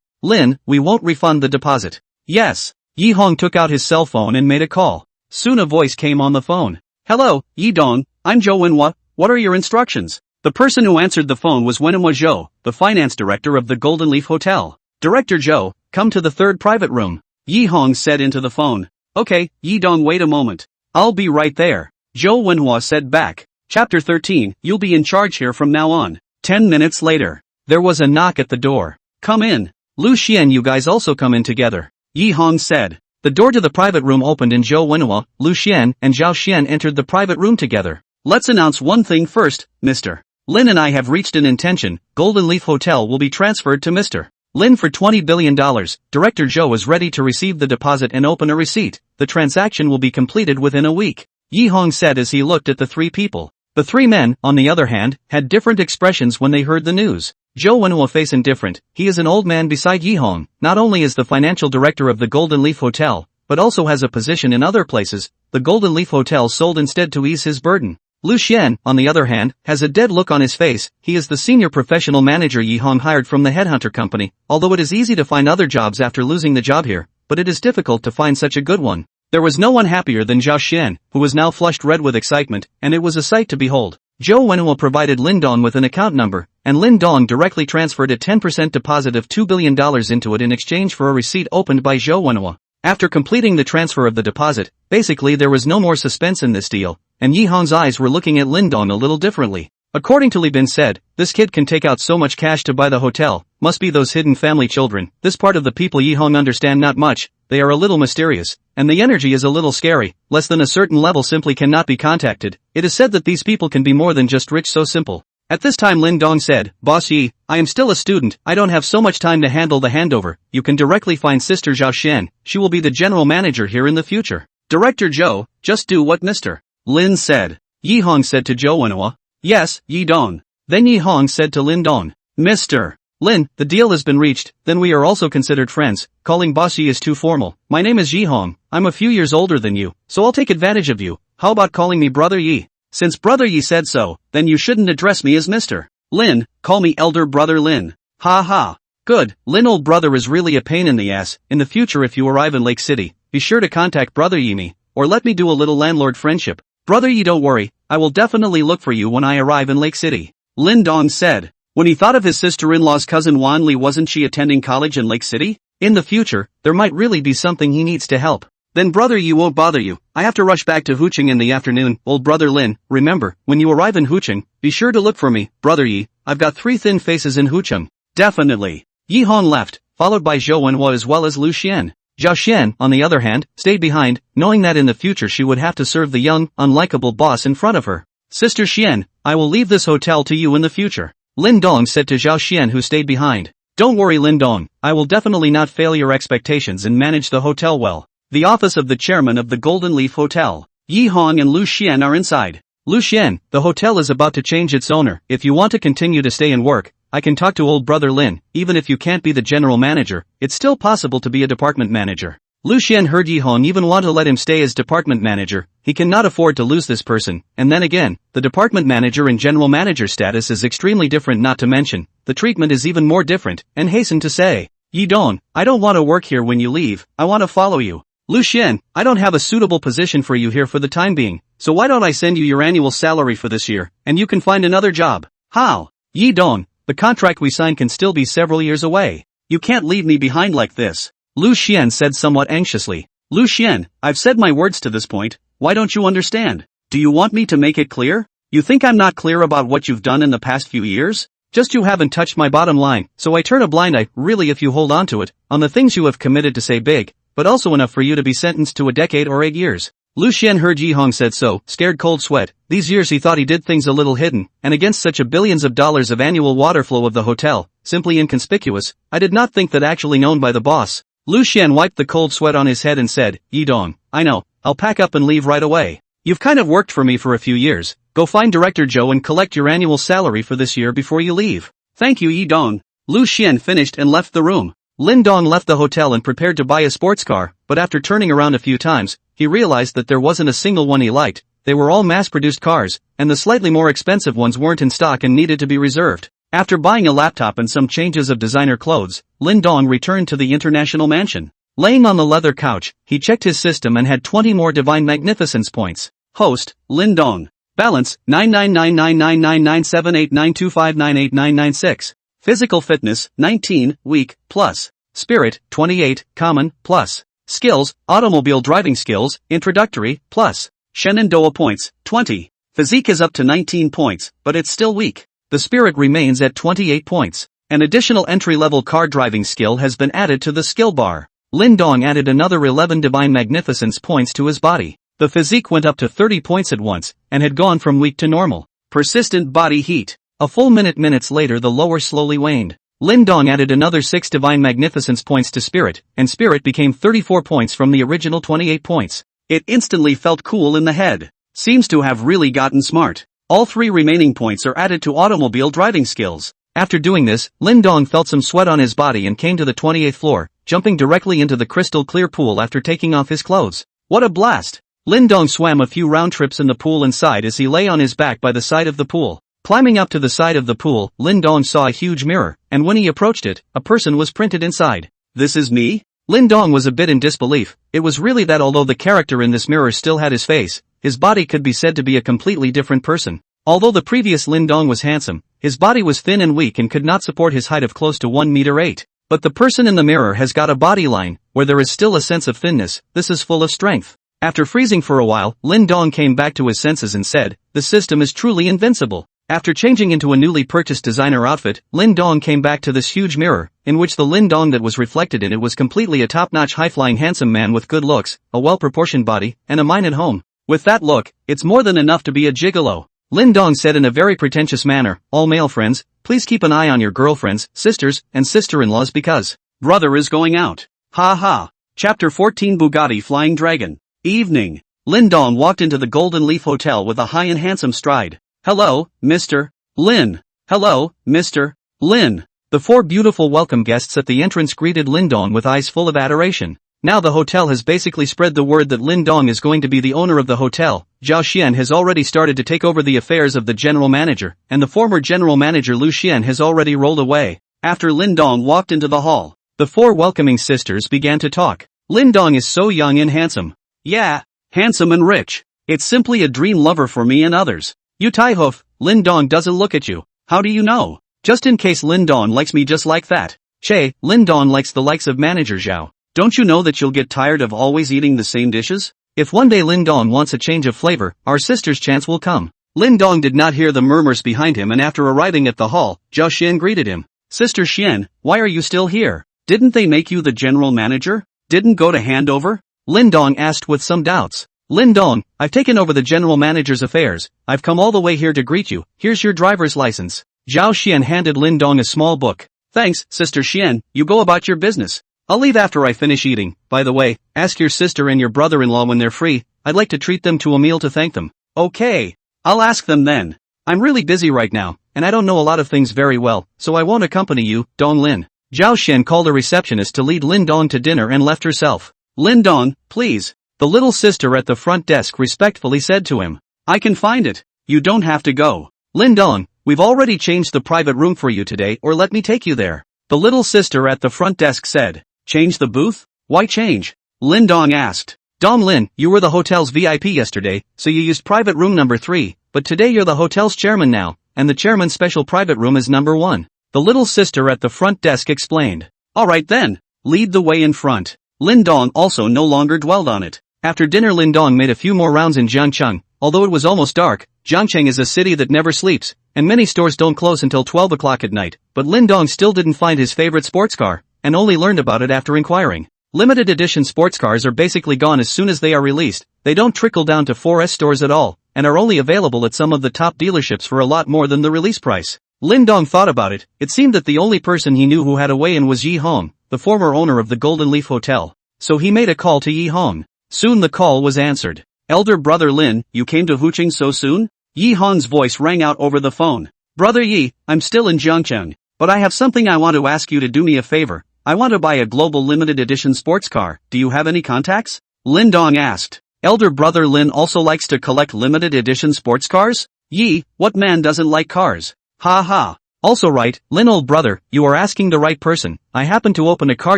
Lin, we won't refund the deposit. Yes. Yi Hong took out his cell phone and made a call. Soon a voice came on the phone. Hello, Yi Dong, I'm Zhou Wenhua. What are your instructions? The person who answered the phone was Wenhua Zhou, the finance director of the Golden Leaf Hotel. Director Zhou, come to the third private room. Yi Hong said into the phone. Okay, Yi Dong, wait a moment. I'll be right there. Zhou Wenhua said back. Chapter 13, you'll be in charge here from now on. 10 minutes later. There was a knock at the door. Come in. Lu Xian, you guys also come in together. Yi Hong said. The door to the private room opened and Zhou Wenhua, Lu Xian, and Zhao Xian entered the private room together. Let's announce one thing first, Mr. Lin and I have reached an intention. Golden Leaf Hotel will be transferred to Mr. Lin for $20 billion. Director Zhou is ready to receive the deposit and open a receipt. The transaction will be completed within a week. Yi Hong said as he looked at the three people. The three men, on the other hand, had different expressions when they heard the news. Zhou Wenhua face indifferent. He is an old man beside Yi Hong, not only is the financial director of the Golden Leaf Hotel, but also has a position in other places. The Golden Leaf Hotel sold instead to ease his burden. Lu Xian, on the other hand, has a dead look on his face. He is the senior professional manager Yi Hong hired from the headhunter company. Although it is easy to find other jobs after losing the job here, but it is difficult to find such a good one. There was no one happier than Zhao Xian, who was now flushed red with excitement, and it was a sight to behold. Zhou Wenhua provided Lin Dong with an account number, and Lin Dong directly transferred a 10% deposit of $2 billion into it in exchange for a receipt opened by Zhou Wenhua. After completing the transfer of the deposit, basically there was no more suspense in this deal, and Yi Hong's eyes were looking at Lin Dong a little differently. According to Li Bin said, this kid can take out so much cash to buy the hotel, must be those hidden family children. This part of the people Yi Hong understand not much, they are a little mysterious, and the energy is a little scary, less than a certain level simply cannot be contacted. It is said that these people can be more than just rich, so simple. At this time Lin Dong said, Boss Yi, I am still a student, I don't have so much time to handle the handover. You can directly find Sister Zhao Xian, she will be the general manager here in the future. Director Zhou, just do what Mr. Lin said. Yi Hong said to Zhou Wenhua. Yes, Yi Dong. Then Yi Hong said to Lin Dong. Mr. Lin, the deal has been reached, then we are also considered friends. Calling Boss Yi is too formal. My name is Yi Hong, I'm a few years older than you, so I'll take advantage of you. How about calling me Brother Yi? Since Brother Yi said so, then you shouldn't address me as Mr. Lin, call me Elder Brother Lin. Ha ha. Good, Lin old brother is really a pain in the ass. In the future if you arrive in Lake City, be sure to contact Brother Yi me, or let me do a little landlord friendship. Brother Yi, don't worry, I will definitely look for you when I arrive in Lake City. Lin Dong said. When he thought of his sister-in-law's cousin Wan Li, wasn't she attending college in Lake City? In the future, there might really be something he needs to help. Then Brother Yi won't bother you. I have to rush back to Hucheng in the afternoon. Old Brother Lin, remember, when you arrive in Hucheng, be sure to look for me. Brother Yi, I've got 3 thin faces in Hucheng. Definitely. Yi Hong left, followed by Zhou Wenhua as well as Lu Xian. Zhao Xian, on the other hand, stayed behind, knowing that in the future she would have to serve the young, unlikable boss in front of her. Sister Xian, I will leave this hotel to you in the future. Lin Dong said to Zhao Xian, who stayed behind. Don't worry Lin Dong, I will definitely not fail your expectations and manage the hotel well. The office of the chairman of the Golden Leaf Hotel. Yi Hong and Lu Xian are inside. Lu Xian, the hotel is about to change its owner. If you want to continue to stay and work, I can talk to old brother Lin. Even if you can't be the general manager, it's still possible to be a department manager. Lu Xian heard Yi Hong even want to let him stay as department manager. He cannot afford to lose this person. And then again, the department manager and general manager status is extremely different, not to mention, the treatment is even more different, and hastened to say, Yi Dong, I don't want to work here when you leave, I want to follow you. Lu Xian, I don't have a suitable position for you here for the time being, so why don't I send you your annual salary for this year, and you can find another job. How? Yi Dong, the contract we signed can still be several years away. You can't leave me behind like this. Lu Xian said somewhat anxiously. Lu Xian, I've said my words to this point, why don't you understand? Do you want me to make it clear? You think I'm not clear about what you've done in the past few years? Just you haven't touched my bottom line, so I turn a blind eye, really if you hold on to it, on the things you have committed to say big, but also enough for you to be sentenced to a decade or 8 years. Lu Xian heard Yi Hong said so, scared cold sweat. These years he thought he did things a little hidden, and against such a billions of dollars of annual water flow of the hotel, simply inconspicuous, I did not think that actually known by the boss. Lu Xian wiped the cold sweat on his head and said, Yi Dong, I know, I'll pack up and leave right away. You've kind of worked for me for a few years, go find Director Zhou and collect your annual salary for this year before you leave. Thank you Yi Dong. Lu Xian finished and left the room. Lin Dong left the hotel and prepared to buy a sports car, but after turning around a few times, he realized that there wasn't a single one he liked. They were all mass-produced cars, and the slightly more expensive ones weren't in stock and needed to be reserved. After buying a laptop and some changes of designer clothes, Lin Dong returned to the international mansion. Laying on the leather couch, he checked his system and had 20 more divine magnificence points. Host, Lin Dong. Balance, 99999978925989996. Physical fitness, 19, weak, plus. Spirit, 28, common, plus. Skills, automobile driving skills, introductory, plus. Shenandoah points, 20. Physique is up to 19 points, but it's still weak. The spirit remains at 28 points. An additional entry-level car driving skill has been added to the skill bar. Lin Dong added another 11 divine magnificence points to his body. The physique went up to 30 points at once, and had gone from weak to normal. Persistent body heat. A full minutes later the lower slowly waned. Lin Dong added another 6 divine magnificence points to spirit, and spirit became 34 points from the original 28 points. It instantly felt cool in the head. Seems to have really gotten smart. All 3 remaining points are added to automobile driving skills. After doing this, Lin Dong felt some sweat on his body and came to the 28th floor, jumping directly into the crystal clear pool after taking off his clothes. What a blast! Lin Dong swam a few round trips in the pool and sighed as he lay on his back by the side of the pool. Climbing up to the side of the pool, Lin Dong saw a huge mirror, and when he approached it, a person was printed inside. This is me? Lin Dong was a bit in disbelief. It was really that although the character in this mirror still had his face, his body could be said to be a completely different person. Although the previous Lin Dong was handsome, his body was thin and weak and could not support his height of close to 1 meter 8. But the person in the mirror has got a body line, where there is still a sense of thinness. This is full of strength. After freezing for a while, Lin Dong came back to his senses and said, the system is truly invincible. After changing into a newly purchased designer outfit, Lin Dong came back to this huge mirror, in which the Lin Dong that was reflected in it was completely a top-notch high-flying handsome man with good looks, a well-proportioned body, and a mind at home. With that look, it's more than enough to be a gigolo. Lin Dong said in a very pretentious manner, all male friends, please keep an eye on your girlfriends, sisters, and sister-in-laws because brother is going out. Ha ha. Chapter 14 Bugatti Flying Dragon. Evening. Lin Dong walked into the Golden Leaf Hotel with a high and handsome stride. Hello, Mr. Lin. Hello, Mr. Lin. The 4 beautiful welcome guests at the entrance greeted Lin Dong with eyes full of adoration. Now the hotel has basically spread the word that Lin Dong is going to be the owner of the hotel. Zhao Xian has already started to take over the affairs of the general manager, and the former general manager Lu Xian has already rolled away. After Lin Dong walked into the hall, the 4 welcoming sisters began to talk. Lin Dong is so young and handsome. Yeah, handsome and rich. It's simply a dream lover for me and others. You Taihoof, Lin Dong doesn't look at you. How do you know? Just in case Lin Dong likes me just like that. Che, Lin Dong likes the likes of manager Zhao. Don't you know that you'll get tired of always eating the same dishes? If one day Lin Dong wants a change of flavor, our sister's chance will come. Lin Dong did not hear the murmurs behind him, and after arriving at the hall, Zhao Xian greeted him. Sister Xian, why are you still here? Didn't they make you the general manager? Didn't go to handover? Lin Dong asked with some doubts. Lin Dong, I've taken over the general manager's affairs. I've come all the way here to greet you. Here's your driver's license. Zhao Xian handed Lin Dong a small book. Thanks, Sister Xian, you go about your business. I'll leave after I finish eating. By the way, ask your sister and your brother-in-law when they're free. I'd like to treat them to a meal to thank them. Okay. I'll ask them then. I'm really busy right now, and I don't know a lot of things very well, so I won't accompany you, Dong Lin. Zhao Xian called a receptionist to lead Lin Dong to dinner and left herself. Lin Dong, please. The little sister at the front desk respectfully said to him. I can find it. You don't have to go. Lin Dong, we've already changed the private room for you today, or let me take you there. The little sister at the front desk said. Change the booth? Why change? Lin Dong asked. Dong Lin, you were the hotel's VIP yesterday, so you used private room number 3, but today you're the hotel's chairman now, and the chairman's special private room is number 1. The little sister at the front desk explained. Alright then, lead the way in front. Lin Dong also no longer dwelled on it. After dinner Lin Dong made a few more rounds in Jiangcheng. Although it was almost dark, Jiangcheng is a city that never sleeps, and many stores don't close until 12 o'clock at night, but Lin Dong still didn't find his favorite sports car, and only learned about it after inquiring. Limited edition sports cars are basically gone as soon as they are released, they don't trickle down to 4S stores at all, and are only available at some of the top dealerships for a lot more than the release price. Lin Dong thought about it. It seemed that the only person he knew who had a way-in was Yi Hong, the former owner of the Golden Leaf Hotel. So he made a call to Yi Hong. Soon the call was answered. Elder brother Lin, you came to Huqing so soon? Yi Hong's voice rang out over the phone. Brother Yi, I'm still in Jiangcheng, but I have something I want to ask you to do me a favor. I want to buy a global limited edition sports car. Do you have any contacts? Lin Dong asked. Elder brother Lin also likes to collect limited edition sports cars? Yi, what man doesn't like cars? Ha ha. Also right, Lin old brother, you are asking the right person. I happen to open a car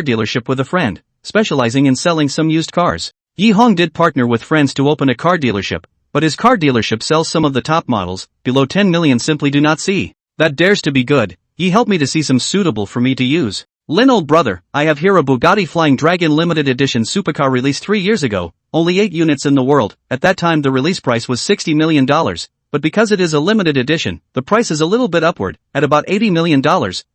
dealership with a friend, specializing in selling some used cars. Yi Hong did partner with friends to open a car dealership, but his car dealership sells some of the top models, below 10 million simply do not see. That dares to be good. Yi help me to see some suitable for me to use. Lin old brother, I have here a Bugatti Flying Dragon limited edition supercar released 3 years ago, only 8 units in the world. At that time the release price was $60 million, but because it is a limited edition, the price is a little bit upward, at about $80 million.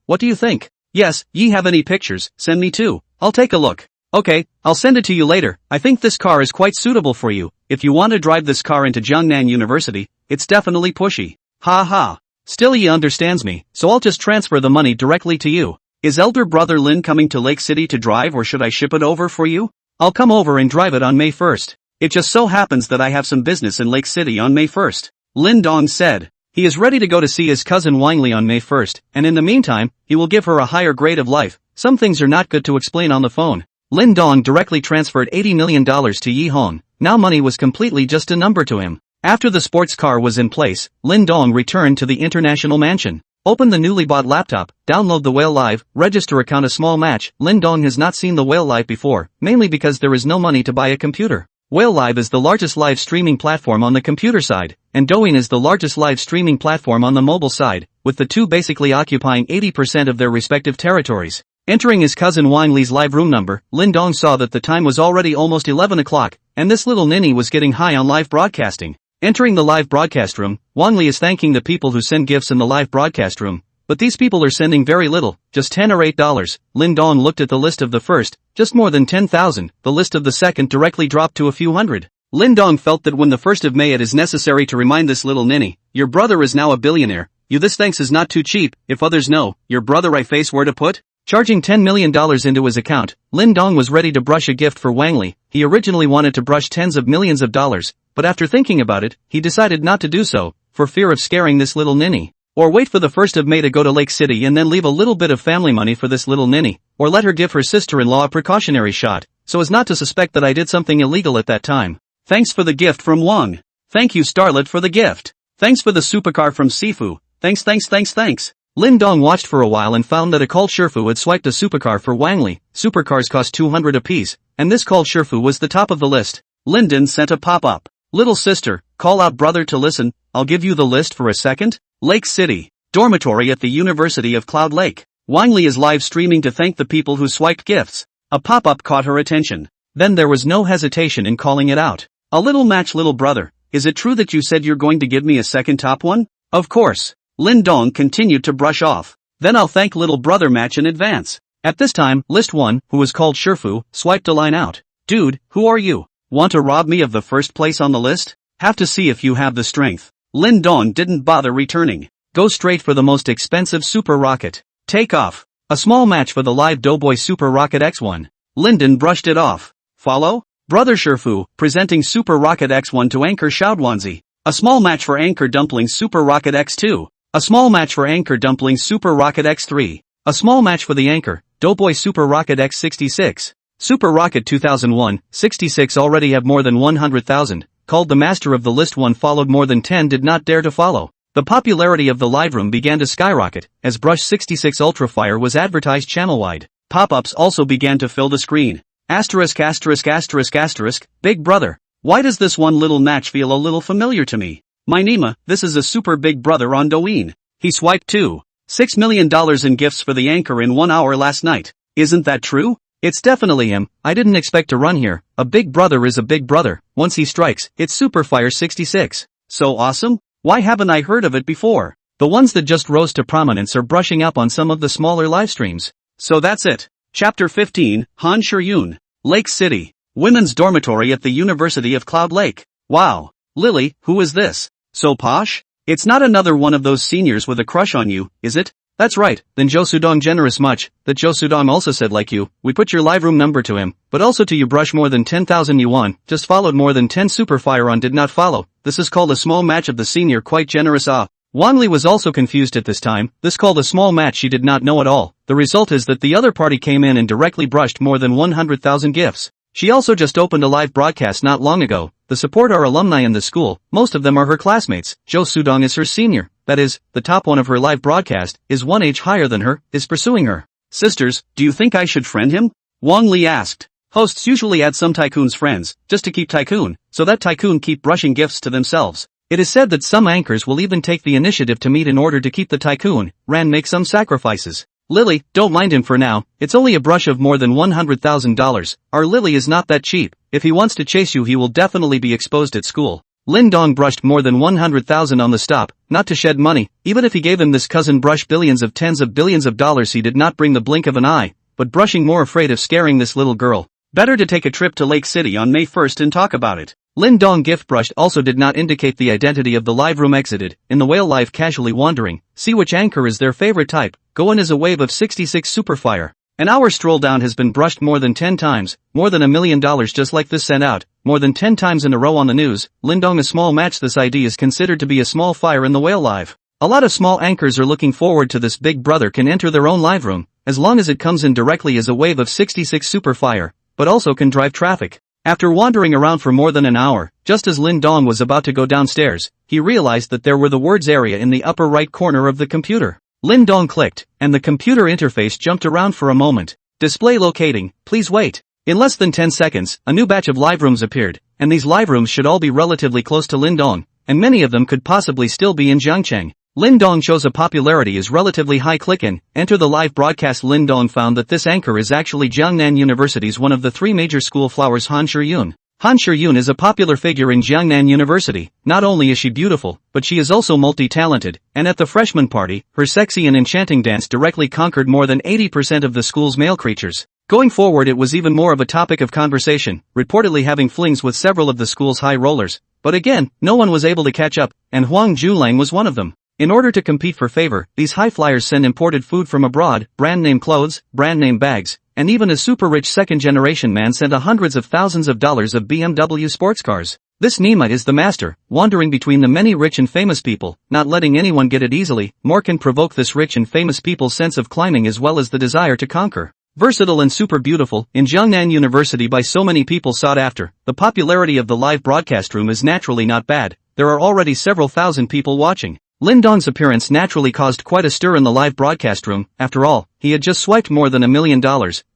What do you think? Yes, Yi have any pictures, send me too. I'll take a look. Okay, I'll send it to you later. I think this car is quite suitable for you. If you want to drive this car into Jiangnan University, it's definitely pushy. Ha ha. Still Yi understands me, so I'll just transfer the money directly to you. Is elder brother Lin coming to Lake City to drive or should I ship it over for you? I'll come over and drive it on May 1st. It just so happens that I have some business in Lake City on May 1st. Lin Dong said. He is ready to go to see his cousin Wangli on May 1st, and in the meantime, he will give her a higher grade of life. Some things are not good to explain on the phone. Lin Dong directly transferred $80 million to Yi Hong. Now money was completely just a number to him. After the sports car was in place, Lin Dong returned to the international mansion. Open the newly bought laptop, download the Whale Live, register account a small match. Lin Dong has not seen the Whale Live before, mainly because there is no money to buy a computer. Whale Live is the largest live streaming platform on the computer side, and Douyin is the largest live streaming platform on the mobile side, with the two basically occupying 80% of their respective territories. Entering his cousin Wang Li's live room number, Lin Dong saw that the time was already almost 11 o'clock, and this little ninny was getting high on live broadcasting. Entering the live broadcast room, Wang Li is thanking the people who send gifts in the live broadcast room, but these people are sending very little, just $10 or $8. Lin Dong looked at the list of the first, just more than 10,000, the list of the second directly dropped to a few hundred. Lin Dong felt that when the 1st of May it is necessary to remind this little ninny, your brother is now a billionaire, you this thanks is not too cheap, if others know, your brother I face where to put? Charging $10 million into his account, Lin Dong was ready to brush a gift for Wang Li. He originally wanted to brush tens of millions of dollars, but after thinking about it, he decided not to do so, for fear of scaring this little ninny. Or wait for the 1st of May to go to Lake City and then leave a little bit of family money for this little ninny, or let her give her sister-in-law a precautionary shot, so as not to suspect that I did something illegal at that time. Thanks for the gift from Wang. Thank you Starlet for the gift. Thanks for the supercar from Sifu. Thanks. Lin Dong watched for a while and found that a called Shifu had swiped a supercar for Wang Li. Supercars cost 200 apiece, and this called Shifu was the top of the list. Linden sent a pop-up. Little sister, call out brother to listen, I'll give you the list for a second. Lake City. Dormitory at the University of Cloud Lake. Wang Li is live streaming to thank the people who swiped gifts. A pop-up caught her attention. Then there was no hesitation in calling it out. A little match little brother, is it true that you said you're going to give me a second top one? Of course. Lin Dong continued to brush off. Then I'll thank little brother match in advance. At this time, list 1, who was called Shifu, swiped a line out. Dude, who are you? Want to rob me of the first place on the list? Have to see if you have the strength. Lin Dong didn't bother returning. Go straight for the most expensive super rocket. Take off. A small match for the live Doughboy Super Rocket X1. Linden brushed it off. Follow? Brother Shifu, presenting Super Rocket X1 to Anchor Shaoduanzi. A small match for Anchor Dumplings Super Rocket X2. A small match for Anchor Dumplings Super Rocket X3. A small match for the Anchor, Doughboy Super Rocket X66. Super Rocket 2001, 66 already have more than 100,000, called the master of the list 1 followed more than 10 did not dare to follow. The popularity of the live room began to skyrocket, as Brush 66 Ultra Fire was advertised channel-wide. Pop-ups also began to fill the screen. Big brother. Why does this one little match feel a little familiar to me? My Nima, this is a super big brother on Douyin. He swiped $2.6 million in gifts for the anchor in 1 hour last night. Isn't that true? It's definitely him. I didn't expect to run here. A big brother is a big brother. Once he strikes, it's Super Fire 66. So awesome? Why haven't I heard of it before? The ones that just rose to prominence are brushing up on some of the smaller livestreams. So that's it. Chapter 15, Han Shiryun. Lake City. Women's dormitory at the University of Cloud Lake. Wow. Lily, who is this? So posh? It's not another one of those seniors with a crush on you, is it? That's right, then Joe Sudong generous much, that Joe Sudong also said like you, we put your live room number to him, but also to you brush more than 10,000 yuan, just followed more than 10 super fire on did not follow, this is called a small match of the senior quite generous Wang Li was also confused at this time, this called a small match she did not know at all, the result is that the other party came in and directly brushed more than 100,000 gifts. She also just opened a live broadcast not long ago. The support are alumni in the school, most of them are her classmates. Joe Sudong is her senior, that is, the top one of her live broadcast, is one age higher than her, is pursuing her. Sisters, do you think I should friend him? Wang Li asked. Hosts usually add some tycoon's friends, just to keep tycoon, so that tycoon keep brushing gifts to themselves. It is said that some anchors will even take the initiative to meet in order to keep the tycoon, make some sacrifices. Lily, don't mind him for now, it's only a brush of more than $100,000, our Lily is not that cheap, if he wants to chase you he will definitely be exposed at school. Lin Dong brushed more than 100,000 on the stop, not to shed money, even if he gave him this cousin brush billions of tens of billions of dollars he did not bring the blink of an eye, but brushing more afraid of scaring this little girl. Better to take a trip to Lake City on May 1st and talk about it. Lin Dong gift brushed also did not indicate the identity of the live room exited, in the whale live casually wandering, see which anchor is their favorite type, go in as a wave of 66 super fire. An hour stroll down has been brushed more than 10 times, more than $1 million just like this sent out, more than 10 times in a row on the news, Lin Dong a small match this ID is considered to be a small fire in the whale live. A lot of small anchors are looking forward to this big brother can enter their own live room, as long as it comes in directly as a wave of 66 super fire, but also can drive traffic. After wandering around for more than an hour, just as Lin Dong was about to go downstairs, he realized that there were the words area in the upper right corner of the computer. Lin Dong clicked, and the computer interface jumped around for a moment. Display locating, please wait. In less than 10 seconds, a new batch of live rooms appeared, and these live rooms should all be relatively close to Lin Dong, and many of them could possibly still be in Jiangcheng. Lin Dong shows a popularity is relatively high. Click in, enter the live broadcast. Lin Dong found that this anchor is actually Jiangnan University's one of the three major school flowers Han Shiryun. Han Shiryun is a popular figure in Jiangnan University. Not only is she beautiful, but she is also multi-talented, and at the freshman party, her sexy and enchanting dance directly conquered more than 80% of the school's male creatures. Going forward it was even more of a topic of conversation, reportedly having flings with several of the school's high rollers. But again, no one was able to catch up, and Huang Junlang was one of them. In order to compete for favor, these high flyers send imported food from abroad, brand name clothes, brand name bags, and even a super rich second generation man sent hundreds of thousands of dollars of BMW sports cars. This Nima is the master, wandering between the many rich and famous people, not letting anyone get it easily. More can provoke this rich and famous people's sense of climbing as well as the desire to conquer. Versatile and super beautiful, in Jiangnan University by so many people sought after, the popularity of the live broadcast room is naturally not bad. There are already several thousand people watching. Lin Dong's appearance naturally caused quite a stir in the live broadcast room. After all, he had just swiped more than $1 million,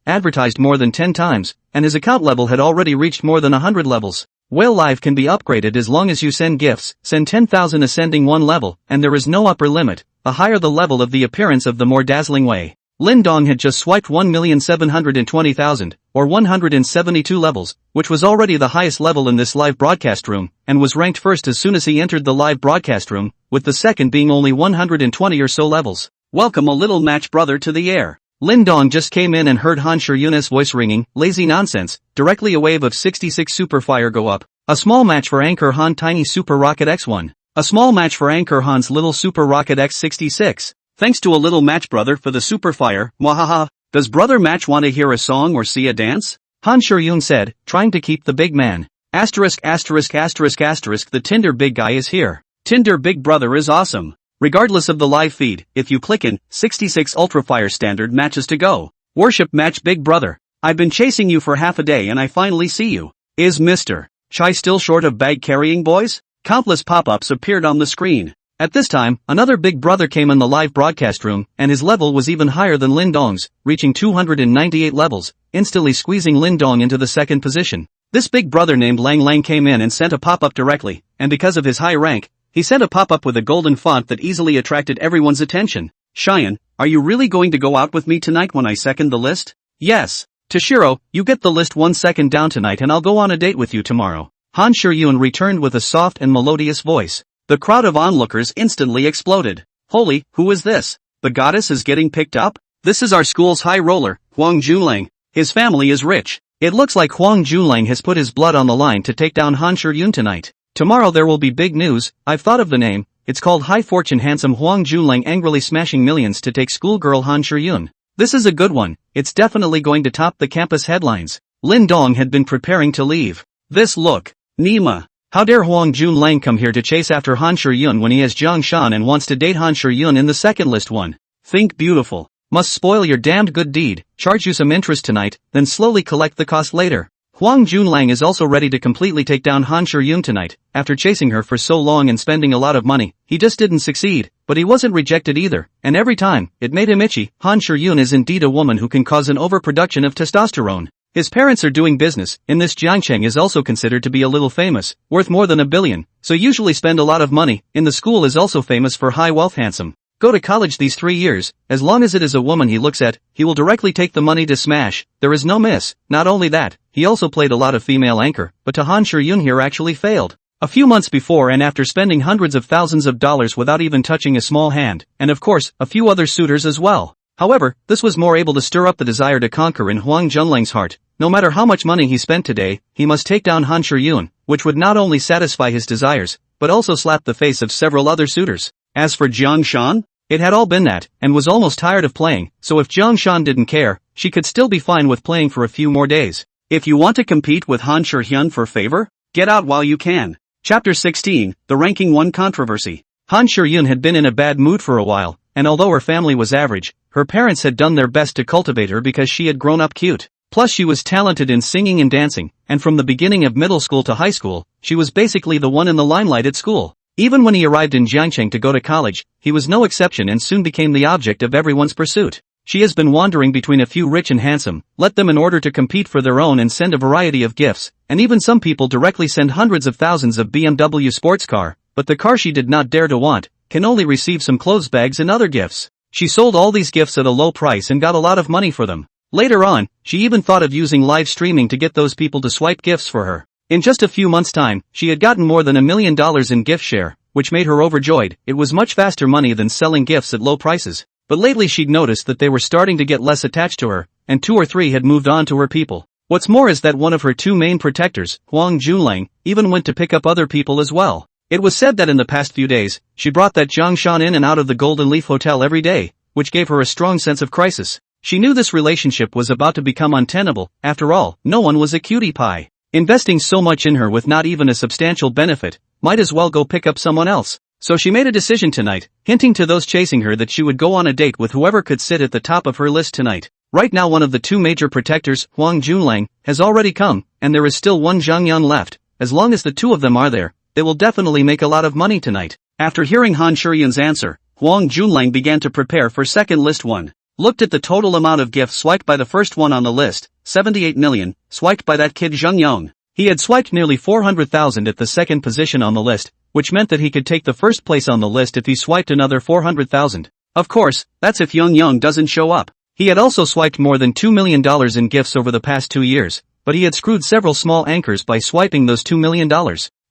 advertised more than 10 times, and his account level had already reached more than 100 levels. Whale Live can be upgraded as long as you send gifts, send 10,000 ascending one level, and there is no upper limit. The higher the level of the appearance of the more dazzling way. Lin Dong had just swiped 1,720,000, or 172 levels, which was already the highest level in this live broadcast room, and was ranked first as soon as he entered the live broadcast room, with the second being only 120 or so levels. Welcome a little match brother to the air. Lin Dong just came in and heard Han Shiryun's voice ringing, lazy nonsense, directly a wave of 66 super fire go up. A small match for Anchor Han Tiny Super Rocket X1. A small match for Anchor Han's Little Super Rocket X66. Thanks to a little match brother for the super fire, mwahaha. Does brother match want to hear a song or see a dance? Han Shiryun said, trying to keep the big man. The Tinder big guy is here. Tinder big brother is awesome. Regardless of the live feed, if you click in, 66 Ultra Fire standard matches to go. Worship match big brother. I've been chasing you for half a day and I finally see you. Is Mr. Chai still short of bag carrying boys? Countless pop-ups appeared on the screen. At this time, another big brother came in the live broadcast room, and his level was even higher than Lin Dong's, reaching 298 levels, instantly squeezing Lin Dong into the second position. This big brother named Lang Lang came in and sent a pop-up directly, and because of his high rank, he sent a pop-up with a golden font that easily attracted everyone's attention. Cheyenne, are you really going to go out with me tonight when I second the list? Yes. Toshiro, you get the list 1 second down tonight and I'll go on a date with you tomorrow. Han Shuryun returned with a soft and melodious voice. The crowd of onlookers instantly exploded. Holy, who is this? The goddess is getting picked up? This is our school's high roller, Huang Junlang. His family is rich. It looks like Huang Junlang has put his blood on the line to take down Han Shuryun tonight. Tomorrow there will be big news. I've thought of the name. It's called High Fortune Handsome Huang Junlang angrily smashing millions to take schoolgirl Han Shuryun. This is a good one. It's definitely going to top the campus headlines. Lin Dong had been preparing to leave. This look. Nima. How dare Huang Junlang come here to chase after Han Shuryun when he has Jiang Shan and wants to date Han Shuryun in the second list one. Think beautiful. Must spoil your damned good deed, charge you some interest tonight, then slowly collect the cost later. Huang Junlang is also ready to completely take down Han Shuryun tonight. After chasing her for so long and spending a lot of money, he just didn't succeed, but he wasn't rejected either, and every time, it made him itchy. Han Shuryun is indeed a woman who can cause an overproduction of testosterone. His parents are doing business, in this Jiangcheng is also considered to be a little famous, worth more than $1 billion, so usually spend a lot of money. In the school is also famous for high wealth handsome. Go to college these 3 years, as long as it is a woman he looks at, he will directly take the money to smash, there is no miss. Not only that, he also played a lot of female anchor, but to Han Shuryun here actually failed. A few months before and after spending hundreds of thousands of dollars without even touching a small hand, and of course, a few other suitors as well. However, this was more able to stir up the desire to conquer in Huang Junlang's heart. No matter how much money he spent today, he must take down Han Shuryun, which would not only satisfy his desires, but also slap the face of several other suitors. As for Jiang Shan, it had all been that, and was almost tired of playing, so if Jiang Shan didn't care, she could still be fine with playing for a few more days. If you want to compete with Han Shuryun for favor, get out while you can. Chapter 16, The Ranking 1 Controversy. Han Shuryun had been in a bad mood for a while, and although her family was average, her parents had done their best to cultivate her because she had grown up cute. Plus she was talented in singing and dancing, and from the beginning of middle school to high school, she was basically the one in the limelight at school. Even when he arrived in Jiangcheng to go to college, he was no exception and soon became the object of everyone's pursuit. She has been wandering between a few rich and handsome, let them in order to compete for their own and send a variety of gifts, and even some people directly send hundreds of thousands of BMW sports car, but the car she did not dare to want, can only receive some clothes bags and other gifts. She sold all these gifts at a low price and got a lot of money for them. Later on, she even thought of using live streaming to get those people to swipe gifts for her. In just a few months' time, she had gotten more than $1 million in gift share, which made her overjoyed. It was much faster money than selling gifts at low prices. But lately she'd noticed that they were starting to get less attached to her, and 2 or 3 had moved on to her people. What's more is that one of her 2 main protectors, Huang Junlang, even went to pick up other people as well. It was said that in the past few days, she brought that Jiang Shan in and out of the Golden Leaf Hotel every day, which gave her a strong sense of crisis. She knew this relationship was about to become untenable. After all, no one was a cutie pie. Investing so much in her with not even a substantial benefit, might as well go pick up someone else. So she made a decision tonight, hinting to those chasing her that she would go on a date with whoever could sit at the top of her list tonight. Right now one of the 2 major protectors, Huang Junlang, has already come, and there is still one Zhang Yan left. As long as the 2 of them are there, they will definitely make a lot of money tonight. After hearing Han Shuryun's answer, Huang Junlang began to prepare for second list 1. Looked at the total amount of gifts swiped by the first one on the list, 78 million, swiped by that kid Zheng Yong. He had swiped nearly 400,000 at the second position on the list, which meant that he could take the first place on the list if he swiped another 400,000. Of course, that's if Young Young doesn't show up. He had also swiped more than $2 million in gifts over the past 2 years, but he had screwed several small anchors by swiping those $2 million.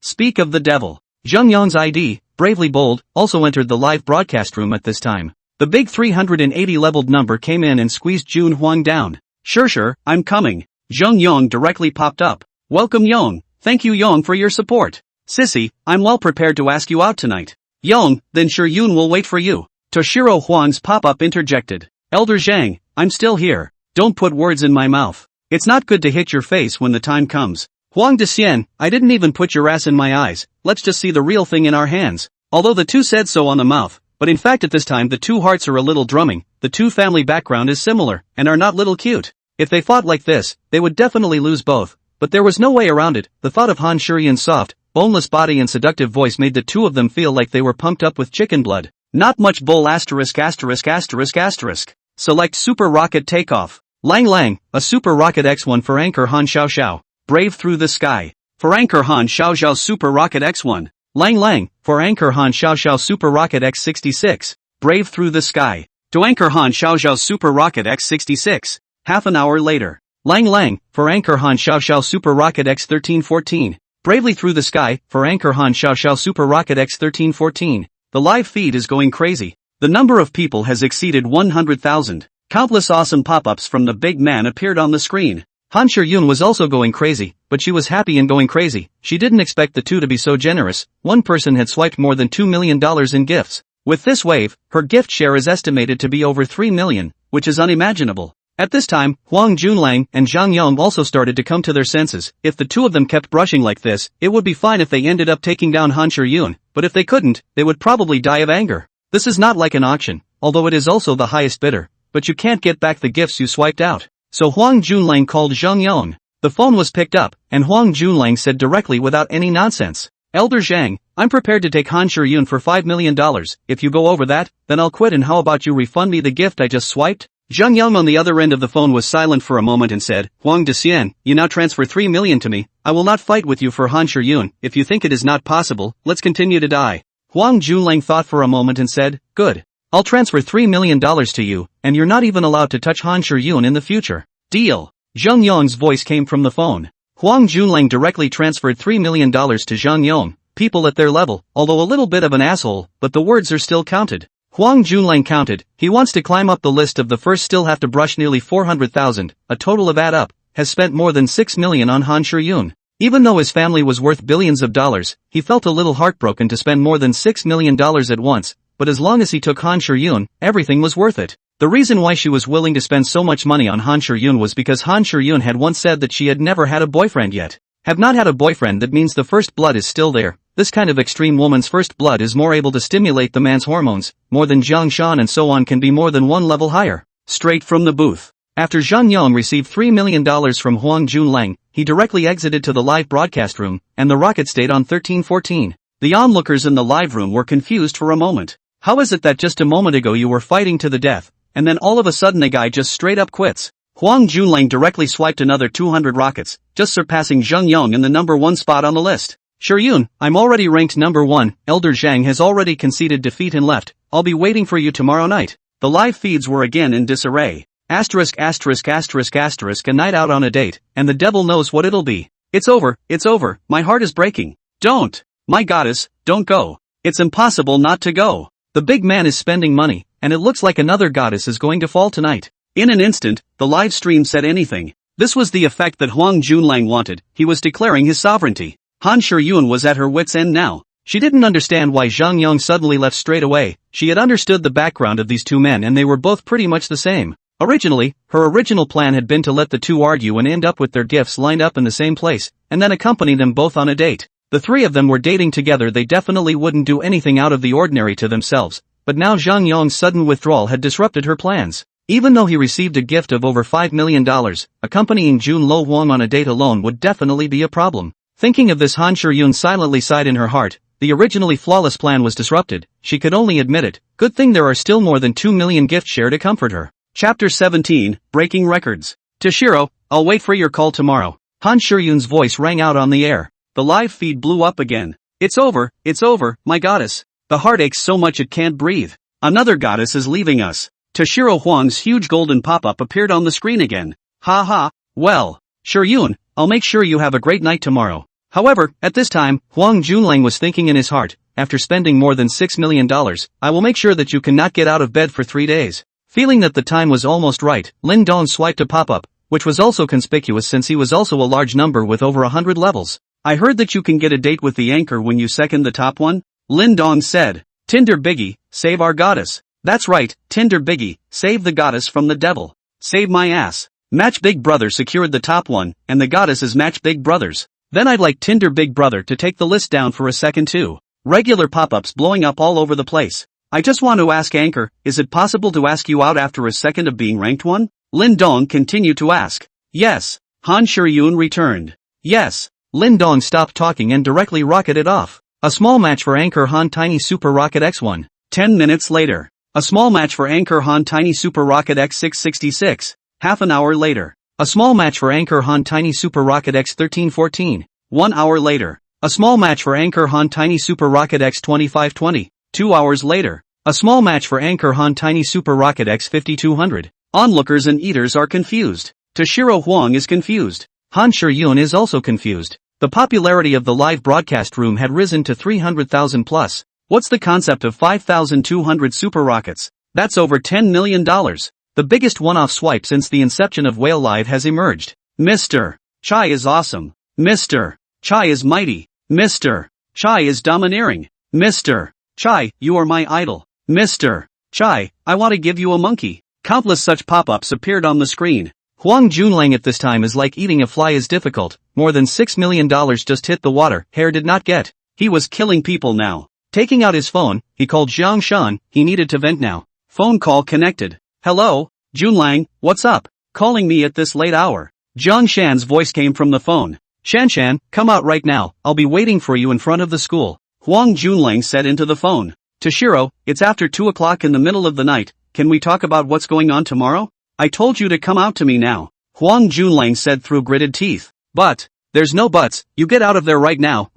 Speak of the devil. Zheng Yong's ID, Bravely Bold, also entered the live broadcast room at this time. The big 380 leveled number came in and squeezed Jun Huang down. Sure, I'm coming. Zheng Yong directly popped up. Welcome Yong, thank you Yong for your support. Sissy, I'm well prepared to ask you out tonight. Yong, then sure Yun will wait for you. Toshiro Huang's pop-up interjected. Elder Zhang, I'm still here. Don't put words in my mouth. It's not good to hit your face when the time comes. Huang Dexian, I didn't even put your ass in my eyes, let's just see the real thing in our hands. Although the 2 said so on the mouth, but in fact at this time the 2 hearts are a little drumming, the 2 family background is similar, and are not little cute. If they fought like this, they would definitely lose both, but there was no way around it. The thought of Han Shuryun's soft, boneless body and seductive voice made the two of them feel like they were pumped up with chicken blood. Not much bull asterisk asterisk asterisk asterisk. Select Super Rocket Takeoff. Lang Lang, a Super Rocket X1 for Anchor Han Xiao Xiao. Brave Through the Sky. For Anchor Han Xiao Xiao Super Rocket X1. Lang Lang, for Anchor Han Xiao Xiao Super Rocket X66. Brave Through the Sky. To Anchor Han Xiao Xiao Super Rocket X66. Half an hour later. Lang Lang, for Anchor Han Xiao Xiao Super Rocket X1314. Bravely Through the Sky, for Anchor Han Xiao Xiao Super Rocket X1314. The live feed is going crazy. The number of people has exceeded 100,000. Countless awesome pop-ups from the big man appeared on the screen. Han Shiyun was also going crazy, but she was happy and going crazy. She didn't expect the two to be so generous. One person had swiped more than $2 million in gifts. With this wave, her gift share is estimated to be over 3 million, which is unimaginable. At this time, Huang Junlang and Zhang Yang also started to come to their senses. If the two of them kept brushing like this, it would be fine if they ended up taking down Han Shiyun, but if they couldn't, they would probably die of anger. This is not like an auction, although it is also the highest bidder, but you can't get back the gifts you swiped out. So Huang Junlang called Zhang Yang. The phone was picked up, and Huang Junlang said directly without any nonsense, "Elder Zhang, I'm prepared to take Han Shiyun for $5 million. If you go over that, then I'll quit, and how about you refund me the gift I just swiped?" Zhang Yang on the other end of the phone was silent for a moment and said, "Huang Dexian, you now transfer 3 million to me. I will not fight with you for Han Shiyun. If you think it is not possible, let's continue to die." Huang Junlang thought for a moment and said, "Good. I'll transfer $3 million to you, and you're not even allowed to touch Han Shiyun in the future. Deal." Zhang Yang's voice came from the phone. Huang Junlang directly transferred $3 million to Zhang Yang, people at their level, although a little bit of an asshole, but the words are still counted. Huang Junlang counted, he wants to climb up the list of the first, still have to brush nearly 400,000, a total of add up, has spent more than 6 million on Han Shiyun. Even though his family was worth billions of dollars, he felt a little heartbroken to spend more than $6 million at once, but as long as he took Han Shiyun, everything was worth it. The reason why she was willing to spend so much money on Han Shiyun was because Han Shiyun had once said that she had never had a boyfriend yet. Have not had a boyfriend, that means the first blood is still there. This kind of extreme woman's first blood is more able to stimulate the man's hormones, more than Jiang Shan, and so on, can be more than one level higher. Straight from the booth. After Zhang Yang received $3 million from Huang Junlang, he directly exited to the live broadcast room, and the rocket stayed on 1314. The onlookers in the live room were confused for a moment. How is it that just a moment ago you were fighting to the death, and then all of a sudden a guy just straight up quits? Huang Junlang directly swiped another 200 rockets, just surpassing Zhang Yang in the number 1 spot on the list. "Shiyun, I'm already ranked number 1, Elder Zhang has already conceded defeat and left. I'll be waiting for you tomorrow night." The live feeds were again in disarray. Asterisk asterisk asterisk asterisk, a night out on a date, and the devil knows what it'll be. It's over, my heart is breaking. Don't. My goddess, don't go. It's impossible not to go. The big man is spending money, and it looks like another goddess is going to fall tonight. In an instant, the live stream said anything. This was the effect that Huang Junlang wanted. He was declaring his sovereignty. Han Shiyun was at her wit's end now. She didn't understand why Zhang Yang suddenly left straight away. She had understood the background of these two men, and they were both pretty much the same. Originally, her original plan had been to let the two argue and end up with their gifts lined up in the same place, and then accompany them both on a date. The three of them were dating together. They definitely wouldn't do anything out of the ordinary to themselves, but now Zhang Yang's sudden withdrawal had disrupted her plans. Even though he received a gift of over $5 million, accompanying Jun Lo Wang on a date alone would definitely be a problem. Thinking of this, Han Shiyun silently sighed in her heart. The originally flawless plan was disrupted. She could only admit it. Good thing there are still more than 2 million gift share to comfort her. Chapter 17, Breaking Records. Toshiro, I'll wait for your call tomorrow. Han Shiyun's voice rang out on the air. The live feed blew up again. It's over, my goddess. The heart aches so much it can't breathe. Another goddess is leaving us. Toshiro Huang's huge golden pop-up appeared on the screen again. Ha ha, well, Shiyun, I'll make sure you have a great night tomorrow. However, at this time, Huang Junlang was thinking in his heart, after spending more than $6 million, I will make sure that you cannot get out of bed for 3 days. Feeling that the time was almost right, Lin Dong swiped a pop-up, which was also conspicuous since he was also a large number with over 100 levels. I heard that you can get a date with the anchor when you second the top one? Lin Dong said. Tinder Biggie, save our goddess. That's right, Tinder Biggie, save the goddess from the devil. Save my ass. Match Big Brother secured the top one, and the goddess is Match Big Brothers. Then I'd like Tinder Big Brother to take the list down for a second too. Regular pop-ups blowing up all over the place. I just want to ask Anchor, is it possible to ask you out after a second of being ranked one? Lin Dong continued to ask. Yes. Han Shiyun returned. Yes. Lin Dong stopped talking and directly rocketed off. A small match for Anchor Han Tiny Super Rocket X1. 10 minutes later. A small match for Anchor Han Tiny Super Rocket X666. Half an hour later. A small match for Anchor Han Tiny Super Rocket X1314. 1 hour later. A small match for Anchor Han Tiny Super Rocket X2520. 2 hours later. A small match for Anchor Han Tiny Super Rocket X5200. Onlookers and eaters are confused. Toshiro Huang is confused. Han Shiyun is also confused. The popularity of the live broadcast room had risen to 300,000 plus. What's the concept of 5,200 super rockets? That's over $10 million. The biggest one-off swipe since the inception of Whale Live has emerged. Mr. Chai is awesome. Mr. Chai is mighty. Mr. Chai is domineering. Mr. Chai, you are my idol. Mr. Chai, I want to give you a monkey. Countless such pop-ups appeared on the screen. Huang Junlang at this time is like eating a fly is difficult. More than $6 million just hit the water. Hair did not get. He was killing people now. Taking out his phone, he called Zhang Shan. He needed to vent now. Phone call connected. Hello, Junlang, what's up? Calling me at this late hour. Zhang Shan's voice came from the phone. Shan, come out right now. I'll be waiting for you in front of the school. Huang Junlang said into the phone. Toshiro, it's after 2 o'clock in the middle of the night. Can we talk about what's going on tomorrow? I told you to come out to me now. Huang Junlang said through gritted teeth. But, there's no buts, you get out of there right now,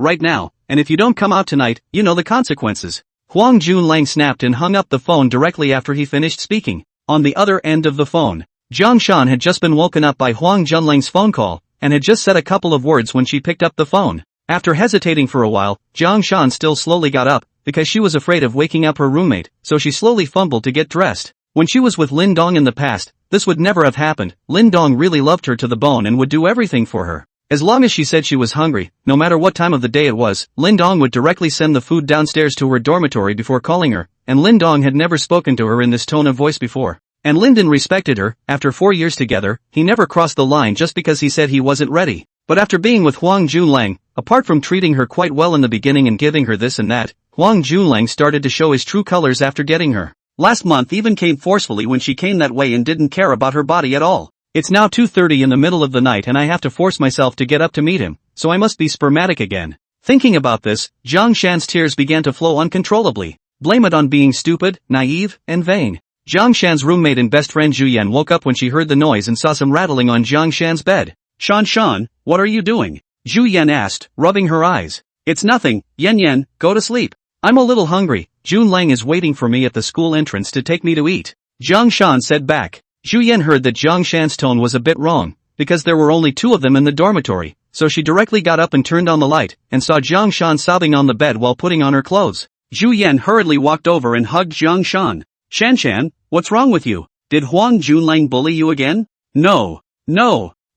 and if you don't come out tonight, you know the consequences. Huang Junlang snapped and hung up the phone directly after he finished speaking. On the other end of the phone, Zhang Shan had just been woken up by Huang Junlang's phone call, and had just said a couple of words when she picked up the phone. After hesitating for a while, Zhang Shan still slowly got up, because she was afraid of waking up her roommate, so she slowly fumbled to get dressed. When she was with Lin Dong in the past, this would never have happened. Lin Dong really loved her to the bone and would do everything for her. As long as she said she was hungry, no matter what time of the day it was, Lin Dong would directly send the food downstairs to her dormitory before calling her, and Lin Dong had never spoken to her in this tone of voice before. And Linden respected her. After 4 years together, he never crossed the line just because he said he wasn't ready. But after being with Huang Junlang, apart from treating her quite well in the beginning and giving her this and that, Huang Junlang started to show his true colors after getting her. Last month even came forcefully when she came that way and didn't care about her body at all. It's now 2:30 in the middle of the night and I have to force myself to get up to meet him, so I must be spermatic again. Thinking about this, Zhang Shan's tears began to flow uncontrollably. Blame it on being stupid, naive, and vain. Zhang Shan's roommate and best friend Zhu Yan woke up when she heard the noise and saw some rattling on Zhang Shan's bed. Shan, what are you doing? Zhu Yan asked, rubbing her eyes. It's nothing, Yan, go to sleep. I'm a little hungry. Jun Lang is waiting for me at the school entrance to take me to eat. Zhang Shan said back. Zhu Yan heard that Zhang Shan's tone was a bit wrong, because there were only 2 of them in the dormitory, so she directly got up and turned on the light, and saw Zhang Shan sobbing on the bed while putting on her clothes. Zhu Yan hurriedly walked over and hugged Zhang Shan. Shan, what's wrong with you? Did Huang Junlang bully you again? No.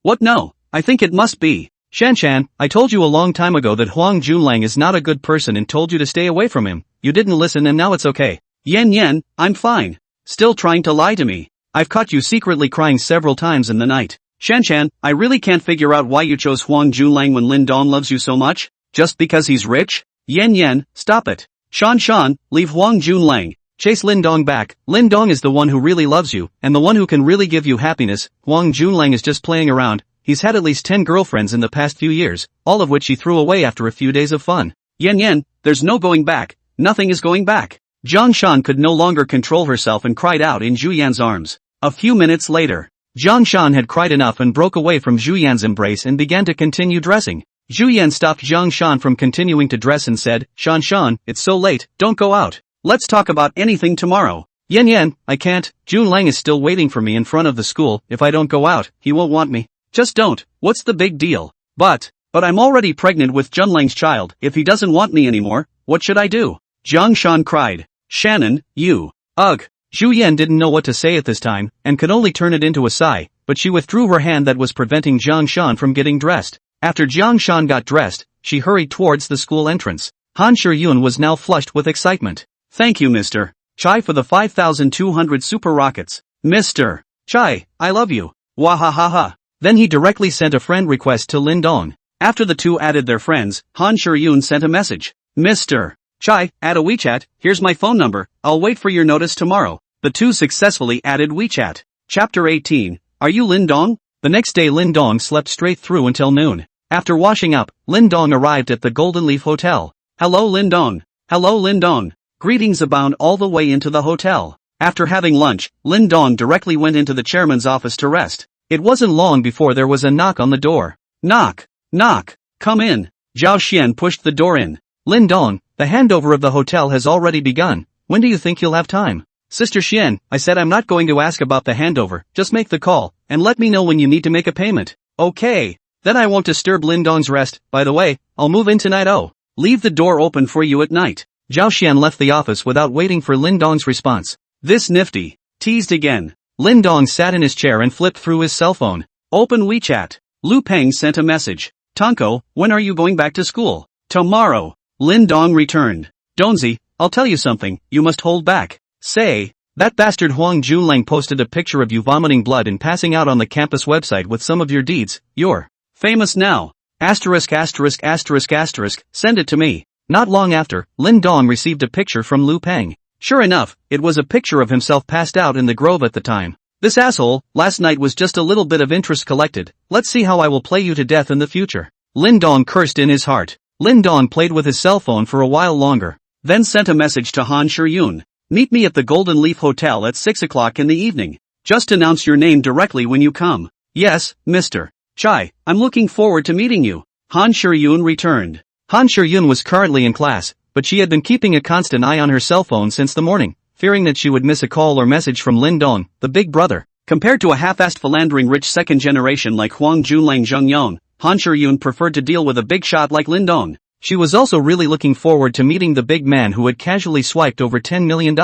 What no? I think it must be. Shan, I told you a long time ago that Huang Junlang is not a good person and told you to stay away from him. You didn't listen and now it's okay. Yan, I'm fine. Still trying to lie to me. I've caught you secretly crying several times in the night. Shan, I really can't figure out why you chose Huang Junlang when Lin Dong loves you so much. Just because he's rich? Yan, stop it. Shan, leave Huang Junlang. Chase Lin Dong back. Lin Dong is the one who really loves you, and the one who can really give you happiness. Huang Junlang is just playing around. He's had at least 10 girlfriends in the past few years, all of which he threw away after a few days of fun. Yan, there's no going back. Nothing is going back. Zhang Shan could no longer control herself and cried out in Zhu Yan's arms. A few minutes later, Zhang Shan had cried enough and broke away from Zhu Yan's embrace and began to continue dressing. Zhu Yan stopped Zhang Shan from continuing to dress and said, Shan, it's so late, don't go out. Let's talk about anything tomorrow. Yan, I can't. Jun Lang is still waiting for me in front of the school. If I don't go out, he won't want me. Just don't. What's the big deal? But I'm already pregnant with Jun Lang's child. If he doesn't want me anymore, what should I do? Zhang Shan cried. Shannon, you. Ugh. Zhu Yan didn't know what to say at this time, and could only turn it into a sigh, but she withdrew her hand that was preventing Zhang Shan from getting dressed. After Zhang Shan got dressed, she hurried towards the school entrance. Han Shiyun was now flushed with excitement. Thank you Mr. Chai for the 5,200 super rockets. Mr. Chai, I love you. Wahahaha. Then he directly sent a friend request to Lin Dong. After the two added their friends, Han Shiyun sent a message. Mr. Chai, add a WeChat, here's my phone number, I'll wait for your notice tomorrow. The two successfully added WeChat. Chapter 18. Are you Lin Dong? The next day Lin Dong slept straight through until noon. After washing up, Lin Dong arrived at the Golden Leaf Hotel. Hello Lin Dong. Hello Lin Dong. Greetings abound all the way into the hotel. After having lunch, Lin Dong directly went into the chairman's office to rest. It wasn't long before there was a knock on the door. Knock. Knock. Come in. Zhao Xian pushed the door in. Lin Dong, the handover of the hotel has already begun. When do you think you'll have time? Sister Xian, I said I'm not going to ask about the handover, just make the call, and let me know when you need to make a payment. Okay. Then I won't disturb Lin Dong's rest. By the way, I'll move in tonight. Oh. Leave the door open for you at night. Zhao Xian left the office without waiting for Lin Dong's response. This nifty. Teased again. Lin Dong sat in his chair and flipped through his cell phone. Open WeChat. Lu Peng sent a message. Tonko, when are you going back to school? Tomorrow. Lin Dong returned. Donzi, I'll tell you something, you must hold back. Say, that bastard Huang Junlang posted a picture of you vomiting blood and passing out on the campus website with some of your deeds. You're famous now. Asterisk asterisk asterisk asterisk, send it to me. Not long after, Lin Dong received a picture from Lu Peng. Sure enough, it was a picture of himself passed out in the grove at the time. This asshole, last night was just a little bit of interest collected, let's see how I will play you to death in the future. Lin Dong cursed in his heart. Lin Dong played with his cell phone for a while longer, then sent a message to Han Shiyun. Meet me at the Golden Leaf Hotel at 6 o'clock in the evening. Just announce your name directly when you come. Yes, Mr. Chai, I'm looking forward to meeting you. Han Shiyun returned. Han Shiyun was currently in class, but she had been keeping a constant eye on her cell phone since the morning, fearing that she would miss a call or message from Lin Dong, the big brother. Compared to a half-assed philandering rich second generation like Huang Junlang Zhengyong, Han Shiyun preferred to deal with a big shot like Lin Dong. She was also really looking forward to meeting the big man who had casually swiped over $10 million.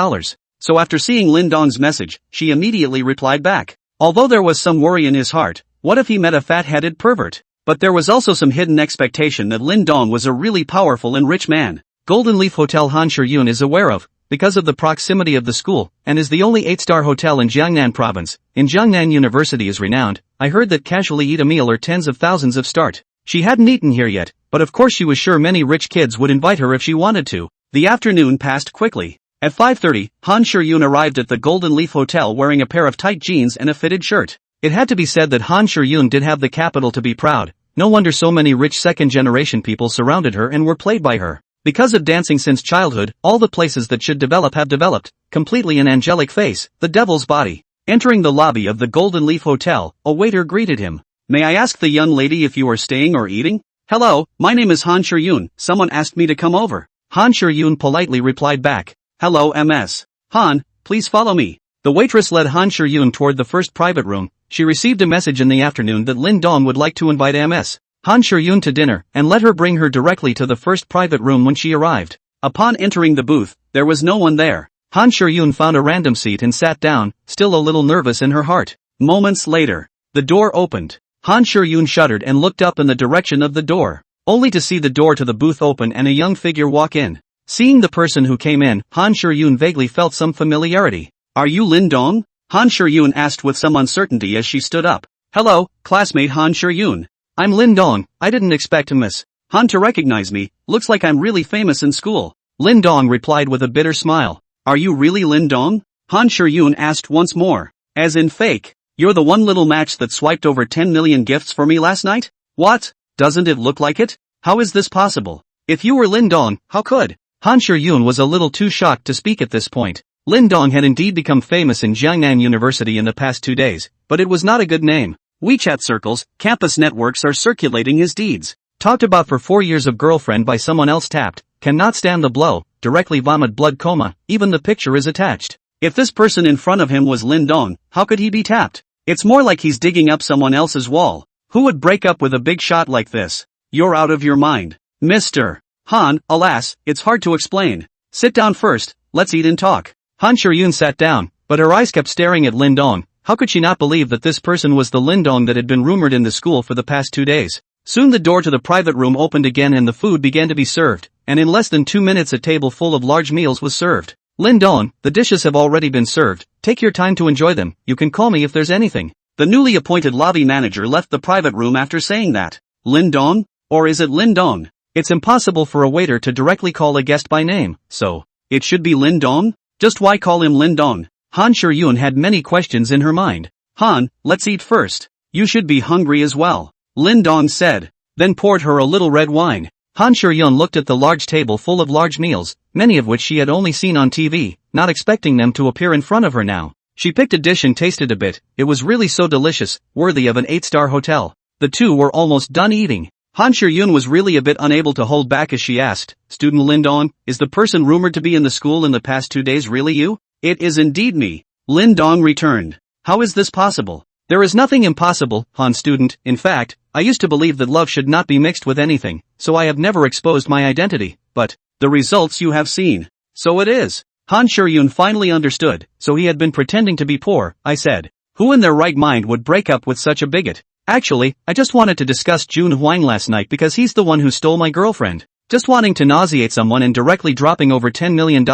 So after seeing Lin Dong's message, she immediately replied back. Although there was some worry in his heart, what if he met a fat-headed pervert? But there was also some hidden expectation that Lin Dong was a really powerful and rich man. Golden Leaf Hotel Han Shiyun is aware of, because of the proximity of the school, and is the only 8-star hotel in Jiangnan province. In Jiangnan University is renowned. I heard that casually eat a meal or tens of thousands of start. She hadn't eaten here yet, but of course she was sure many rich kids would invite her if she wanted to. The afternoon passed quickly. At 5:30, Han Shiyun arrived at the Golden Leaf Hotel wearing a pair of tight jeans and a fitted shirt. It had to be said that Han Shiyun did have the capital to be proud. No wonder so many rich second-generation people surrounded her and were played by her. Because of dancing since childhood, all the places that should develop have developed, completely an angelic face, the devil's body. Entering the lobby of the Golden Leaf Hotel, a waiter greeted him. May I ask the young lady if you are staying or eating? Hello, my name is Han Shiyun, someone asked me to come over. Han Shiyun politely replied back. Hello MS. Han, please follow me. The waitress led Han Shiyun toward the first private room. She received a message in the afternoon that Lin Dong would like to invite MS. Han Shiyun to dinner, and let her bring her directly to the first private room when she arrived. Upon entering the booth, there was no one there. Han Shiyun found a random seat and sat down, still a little nervous in her heart. Moments later, the door opened. Han Shiyun shuddered and looked up in the direction of the door, only to see the door to the booth open and a young figure walk in. Seeing the person who came in, Han Shiyun vaguely felt some familiarity. Are you Lin Dong? Han Shiyun asked with some uncertainty as she stood up. Hello, classmate Han Shiyun. I'm Lin Dong. I didn't expect Miss Han to recognize me, looks like I'm really famous in school. Lin Dong replied with a bitter smile. Are you really Lin Dong? Han Shiyun asked once more. As in fake. You're the one little match that swiped over 10 million gifts for me last night? What? Doesn't it look like it? How is this possible? If you were Lin Dong, how could? Han Shiyun was a little too shocked to speak at this point. Lin Dong had indeed become famous in Jiangnan University in the past 2 days, but it was not a good name. WeChat circles, campus networks are circulating his deeds. Talked about for 4 years of girlfriend by someone else tapped, cannot stand the blow, directly vomit blood coma, even the picture is attached. If this person in front of him was Lin Dong, how could he be tapped? It's more like he's digging up someone else's wall. Who would break up with a big shot like this? You're out of your mind. Mr. Han, alas, it's hard to explain. Sit down first, let's eat and talk. Han Shiyun sat down, but her eyes kept staring at Lin Dong. How could she not believe that this person was the Lin Dong that had been rumored in the school for the past 2 days? Soon the door to the private room opened again and the food began to be served, and in less than 2 minutes a table full of large meals was served. Lin Dong, the dishes have already been served, take your time to enjoy them, you can call me if there's anything. The newly appointed lobby manager left the private room after saying that. Lin Dong? Or is it Lin Dong? It's impossible for a waiter to directly call a guest by name, so it should be Lin Dong? Just why call him Lin Dong? Han Shiyun had many questions in her mind. Han, let's eat first. You should be hungry as well. Lin Dong said. then poured her a little red wine. Han Shuryun looked at the large table full of large meals, many of which she had only seen on TV, not expecting them to appear in front of her now. She picked a dish and tasted a bit. It was really so delicious, worthy of an 8-star hotel. The two were almost done eating. Han Shuryun was really a bit unable to hold back as she asked, "Student Lin Dong, is the person rumored to be in the school in the past 2 days really you?" "It is indeed me," Lin Dong returned. "How is this possible?" "There is nothing impossible, Han student. In fact, I used to believe that love should not be mixed with anything, so I have never exposed my identity, but the results you have seen. So it is." Han Shuryun finally understood, so he had been pretending to be poor, I said. Who in their right mind would break up with such a bigot? Actually, I just wanted to discuss Jun Huang last night because he's the one who stole my girlfriend. Just wanting to nauseate someone and directly dropping over $10 million,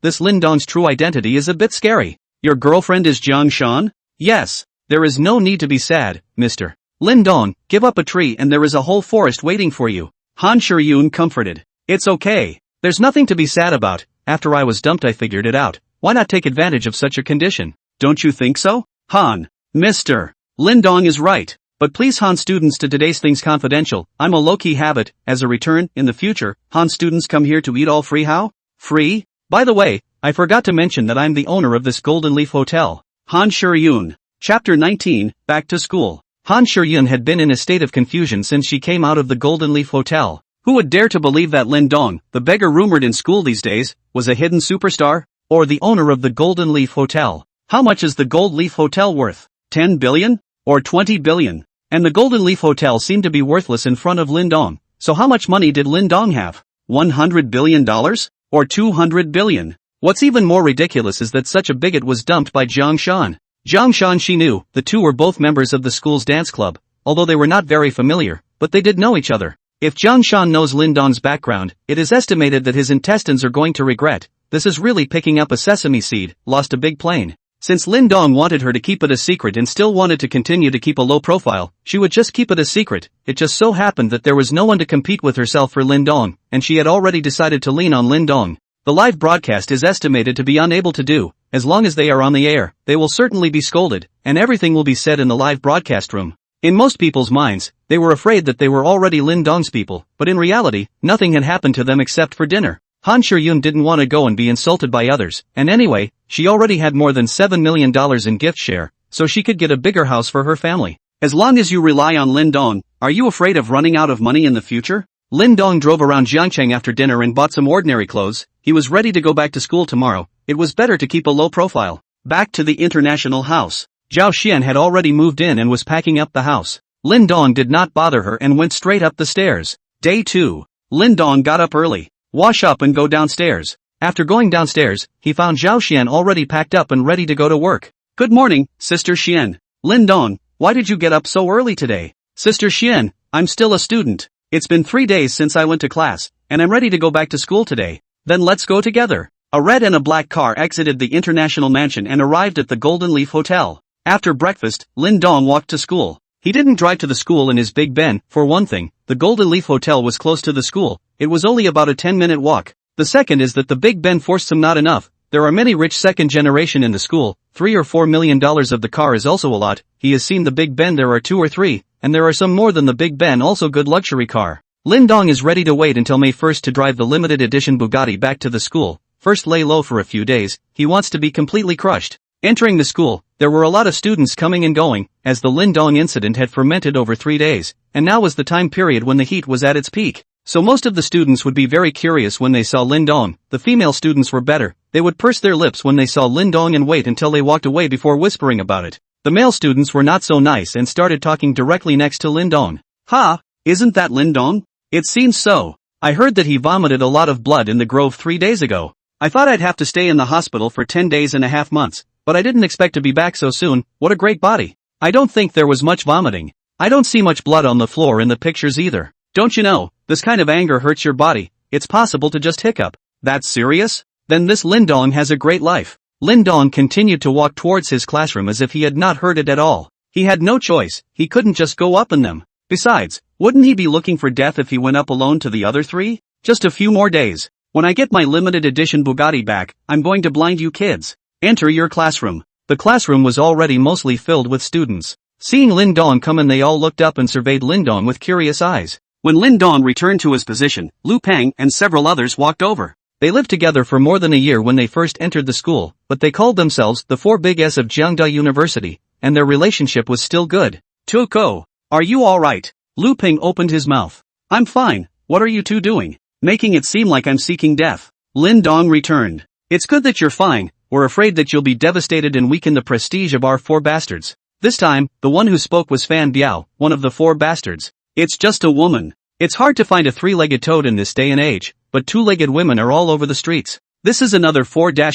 this Lin Dong's true identity is a bit scary. Your girlfriend is Jiang Shan? Yes. There is no need to be sad, Mr. Lin Dong, give up a tree and there is a whole forest waiting for you. Han Shuryun comforted. It's okay. There's nothing to be sad about. After I was dumped I figured it out. Why not take advantage of such a condition? Don't you think so? Han. Mr. Lin Dong is right. But please Han students to today's things confidential, I'm a low-key habit, as a return, in the future, Han students come here to eat all free how? Free? By the way, I forgot to mention that I'm the owner of this Golden Leaf Hotel. Han Shuryun. Chapter 19, Back to School. Han Shuryun had been in a state of confusion since she came out of the Golden Leaf Hotel. Who would dare to believe that Lin Dong, the beggar rumored in school these days, was a hidden superstar? Or the owner of the Golden Leaf Hotel? How much is the Gold Leaf Hotel worth? 10 billion? Or 20 billion? And the Golden Leaf Hotel seemed to be worthless in front of Lin Dong. So how much money did Lin Dong have? $100 billion? Or 200 billion? What's even more ridiculous is that such a bigot was dumped by Jiang Shan. Jiang Shan she knew, the two were both members of the school's dance club, although they were not very familiar, but they did know each other. If Jiang Shan knows Lin Dong's background, it is estimated that his intestines are going to regret. This is really picking up a sesame seed, lost a big plane. Since Lin Dong wanted her to keep it a secret and still wanted to continue to keep a low profile, she would just keep it a secret. It just so happened that there was no one to compete with herself for Lin Dong, and she had already decided to lean on Lin Dong. The live broadcast is estimated to be unable to do. As long as they are on the air, they will certainly be scolded, and everything will be said in the live broadcast room. In most people's minds, they were afraid that they were already Lin Dong's people, but in reality, nothing had happened to them except for dinner. Han Shuryun didn't want to go and be insulted by others, and anyway, she already had more than $7 million in gift share, so she could get a bigger house for her family. As long as you rely on Lin Dong, are you afraid of running out of money in the future? Lin Dong drove around Jiangcheng after dinner and bought some ordinary clothes. He was ready to go back to school tomorrow. It was better to keep a low profile. Back to the international house. Zhao Xian had already moved in and was packing up the house. Lin Dong did not bother her and went straight up the stairs. Day 2. Lin Dong got up early. Wash up and go downstairs. After going downstairs, he found Zhao Xian already packed up and ready to go to work. Good morning, Sister Xian. Lin Dong, why did you get up so early today? Sister Xian, I'm still a student. It's been 3 days since I went to class, and I'm ready to go back to school today. Then let's go together. A red and a black car exited the international mansion and arrived at the Golden Leaf Hotel. After breakfast, Lin Dong walked to school. He didn't drive to the school in his Big Ben. For one thing, the Golden Leaf Hotel was close to the school. It was only about a 10-minute walk. The second is that the Big Ben forced him not enough. There are many rich second generation in the school. $3 or $4 million of the car is also a lot. He has seen the Big Ben, there are 2 or 3, and there are some more than the Big Ben, also good luxury car. Lin Dong is ready to wait until May 1st to drive the limited edition Bugatti back to the school. First lay low for a few days. He wants to be completely crushed. Entering the school, there were a lot of students coming and going, as the Lin Dong incident had fermented over 3 days, and now was the time period when the heat was at its peak. So most of the students would be very curious when they saw Lin Dong. The female students were better. They would purse their lips when they saw Lin Dong and wait until they walked away before whispering about it. The male students were not so nice and started talking directly next to Lin Dong. Ha! Isn't that Lin Dong? It seems so. I heard that he vomited a lot of blood in the grove 3 days ago. I thought I'd have to stay in the hospital for 10 days and a half months, but I didn't expect to be back so soon. What a great body. I don't think there was much vomiting. I don't see much blood on the floor in the pictures either. Don't you know, this kind of anger hurts your body. It's possible to just hiccup. That's serious? Then this Lin Dong has a great life. Lin Dong continued to walk towards his classroom as if he had not heard it at all. He had no choice. He couldn't just go up in them. Besides, wouldn't he be looking for death if he went up alone to the other 3? Just a few more days. When I get my limited edition Bugatti back, I'm going to blind you kids. Enter your classroom. The classroom was already mostly filled with students. Seeing Lin Dong come in, they all looked up and surveyed Lin Dong with curious eyes. When Lin Dong returned to his position, Lu Peng and several others walked over. They lived together for more than a year when they first entered the school, but they called themselves the 4 Big S of Jiangda University, and their relationship was still good. Tuko, are you alright? Lu Peng opened his mouth. I'm fine, what are you two doing? Making it seem like I'm seeking death. Lin Dong returned. It's good that you're fine, we're afraid that you'll be devastated and weaken the prestige of our 4 bastards. This time, the one who spoke was Fan Biao, one of the 4 bastards. It's just a woman. It's hard to find a 3-legged toad in this day and age, but 2-legged women are all over the streets. This is another 4 Joe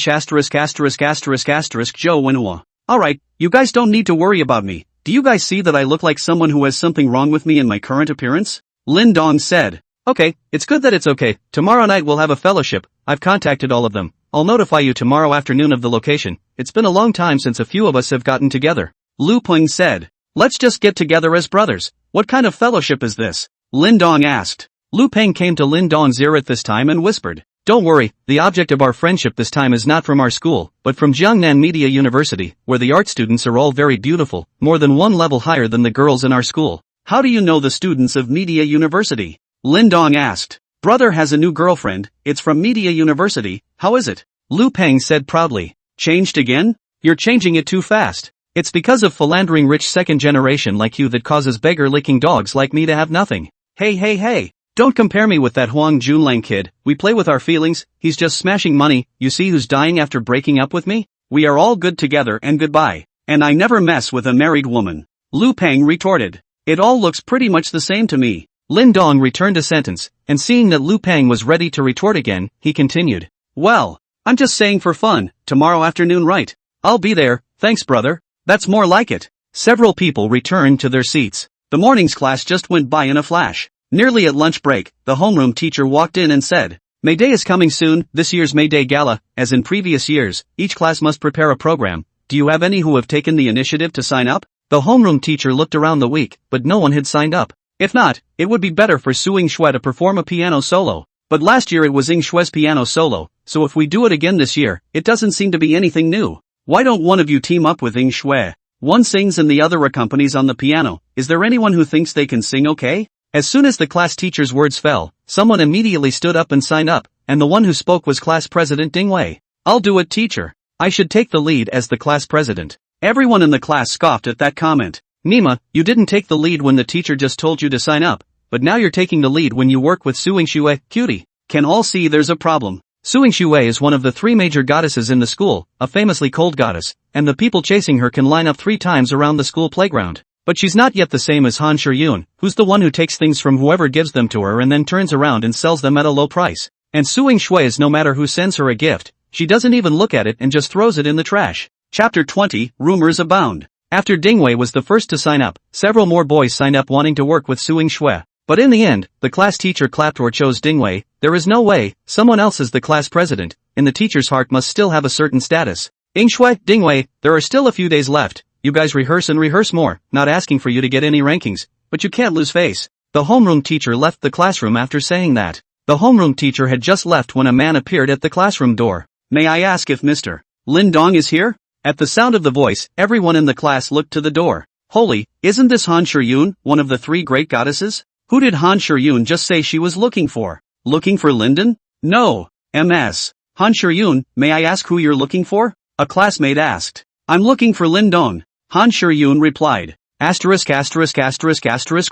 Wenhua. Alright, you guys don't need to worry about me. Do you guys see that I look like someone who has something wrong with me in my current appearance? Lin Dong said. Okay, it's good that it's okay. Tomorrow night we'll have a fellowship. I've contacted all of them. I'll notify you tomorrow afternoon of the location. It's been a long time since a few of us have gotten together. Lu Peng said. Let's just get together as brothers. What kind of fellowship is this? Lin Dong asked. Lu Peng came to Lin Dong's ear at this time and whispered. Don't worry, the object of our friendship this time is not from our school, but from Jiangnan Media University, where the art students are all very beautiful, more than 1 level higher than the girls in our school. How do you know the students of Media University? Lin Dong asked. Brother has a new girlfriend, it's from Media University, how is it? Lu Peng said proudly. Changed again? You're changing it too fast. It's because of philandering rich second generation like you that causes beggar-licking dogs like me to have nothing. Hey. Don't compare me with that Huang Junlang kid, we play with our feelings, he's just smashing money, you see who's dying after breaking up with me? We are all good together and goodbye. And I never mess with a married woman. Lu Peng retorted. It all looks pretty much the same to me. Lin Dong returned a sentence, and seeing that Lu Peng was ready to retort again, he continued. Well, I'm just saying for fun, tomorrow afternoon right? I'll be there, thanks brother. That's more like it. Several people returned to their seats. The morning's class just went by in a flash. Nearly at lunch break, the homeroom teacher walked in and said, May Day is coming soon, this year's May Day Gala, as in previous years, each class must prepare a program. Do you have any who have taken the initiative to sign up? The homeroom teacher looked around the week, but no one had signed up. If not, it would be better for Su Yingxue to perform a piano solo. But last year it was Yingxue's piano solo, so if we do it again this year, it doesn't seem to be anything new. Why don't one of you team up with Yingxue? One sings and the other accompanies on the piano. Is there anyone who thinks they can sing okay? As soon as the class teacher's words fell, someone immediately stood up and signed up, and the one who spoke was class president Ding Wei. I'll do it, teacher. I should take the lead as the class president. Everyone in the class scoffed at that comment. Nima, you didn't take the lead when the teacher just told you to sign up, but now you're taking the lead when you work with Su Yingxue, cutie. Can all see there's a problem? Su Yingxue is one of the 3 major goddesses in the school, a famously cold goddess, and the people chasing her can line up 3 times around the school playground. But she's not yet the same as Han Shiyun, who's the one who takes things from whoever gives them to her and then turns around and sells them at a low price. And Su Yingxue is no matter who sends her a gift, she doesn't even look at it and just throws it in the trash. Chapter 20, Rumors Abound. After Ding Wei was the first to sign up, several more boys signed up wanting to work with Su Yingxue. But in the end, the class teacher clapped or chose Ding Wei. There is no way, someone else is the class president, and the teacher's heart must still have a certain status. Yingxue, Ding Wei, there are still a few days left. You guys rehearse and rehearse more, not asking for you to get any rankings, but you can't lose face. The homeroom teacher left the classroom after saying that. The homeroom teacher had just left when a man appeared at the classroom door. May I ask if Mr. Lin Dong is here? At the sound of the voice, everyone in the class looked to the door. Holy, isn't this Han Shiyun, one of the 3 great goddesses? Who did Han Shiyun just say she was looking for? Looking for Linden? No. MS. Han Shiyun, may I ask who you're looking for? A classmate asked. I'm looking for Lin Dong. Han Shiyun replied.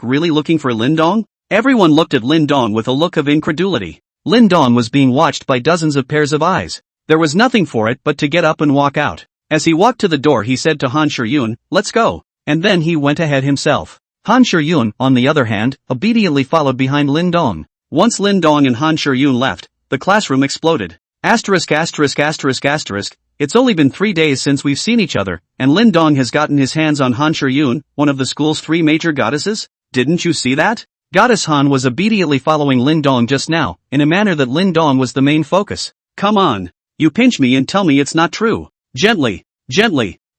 Really looking for Lin Dong? Everyone looked at Lin Dong with a look of incredulity. Lin Dong was being watched by dozens of pairs of eyes. There was nothing for it but to get up and walk out. As he walked to the door he said to Han Shiyun, let's go. And then he went ahead himself. Han Shiyun, on the other hand, obediently followed behind Lin Dong. Once Lin Dong and Han Shiyun left, the classroom exploded. It's only been 3 days since we've seen each other, and Lin Dong has gotten his hands on Han Shiyun, one of the school's 3 major goddesses? Didn't you see that? Goddess Han was obediently following Lin Dong just now, in a manner that Lin Dong was the main focus. Come on. You pinch me and tell me it's not true. Gently.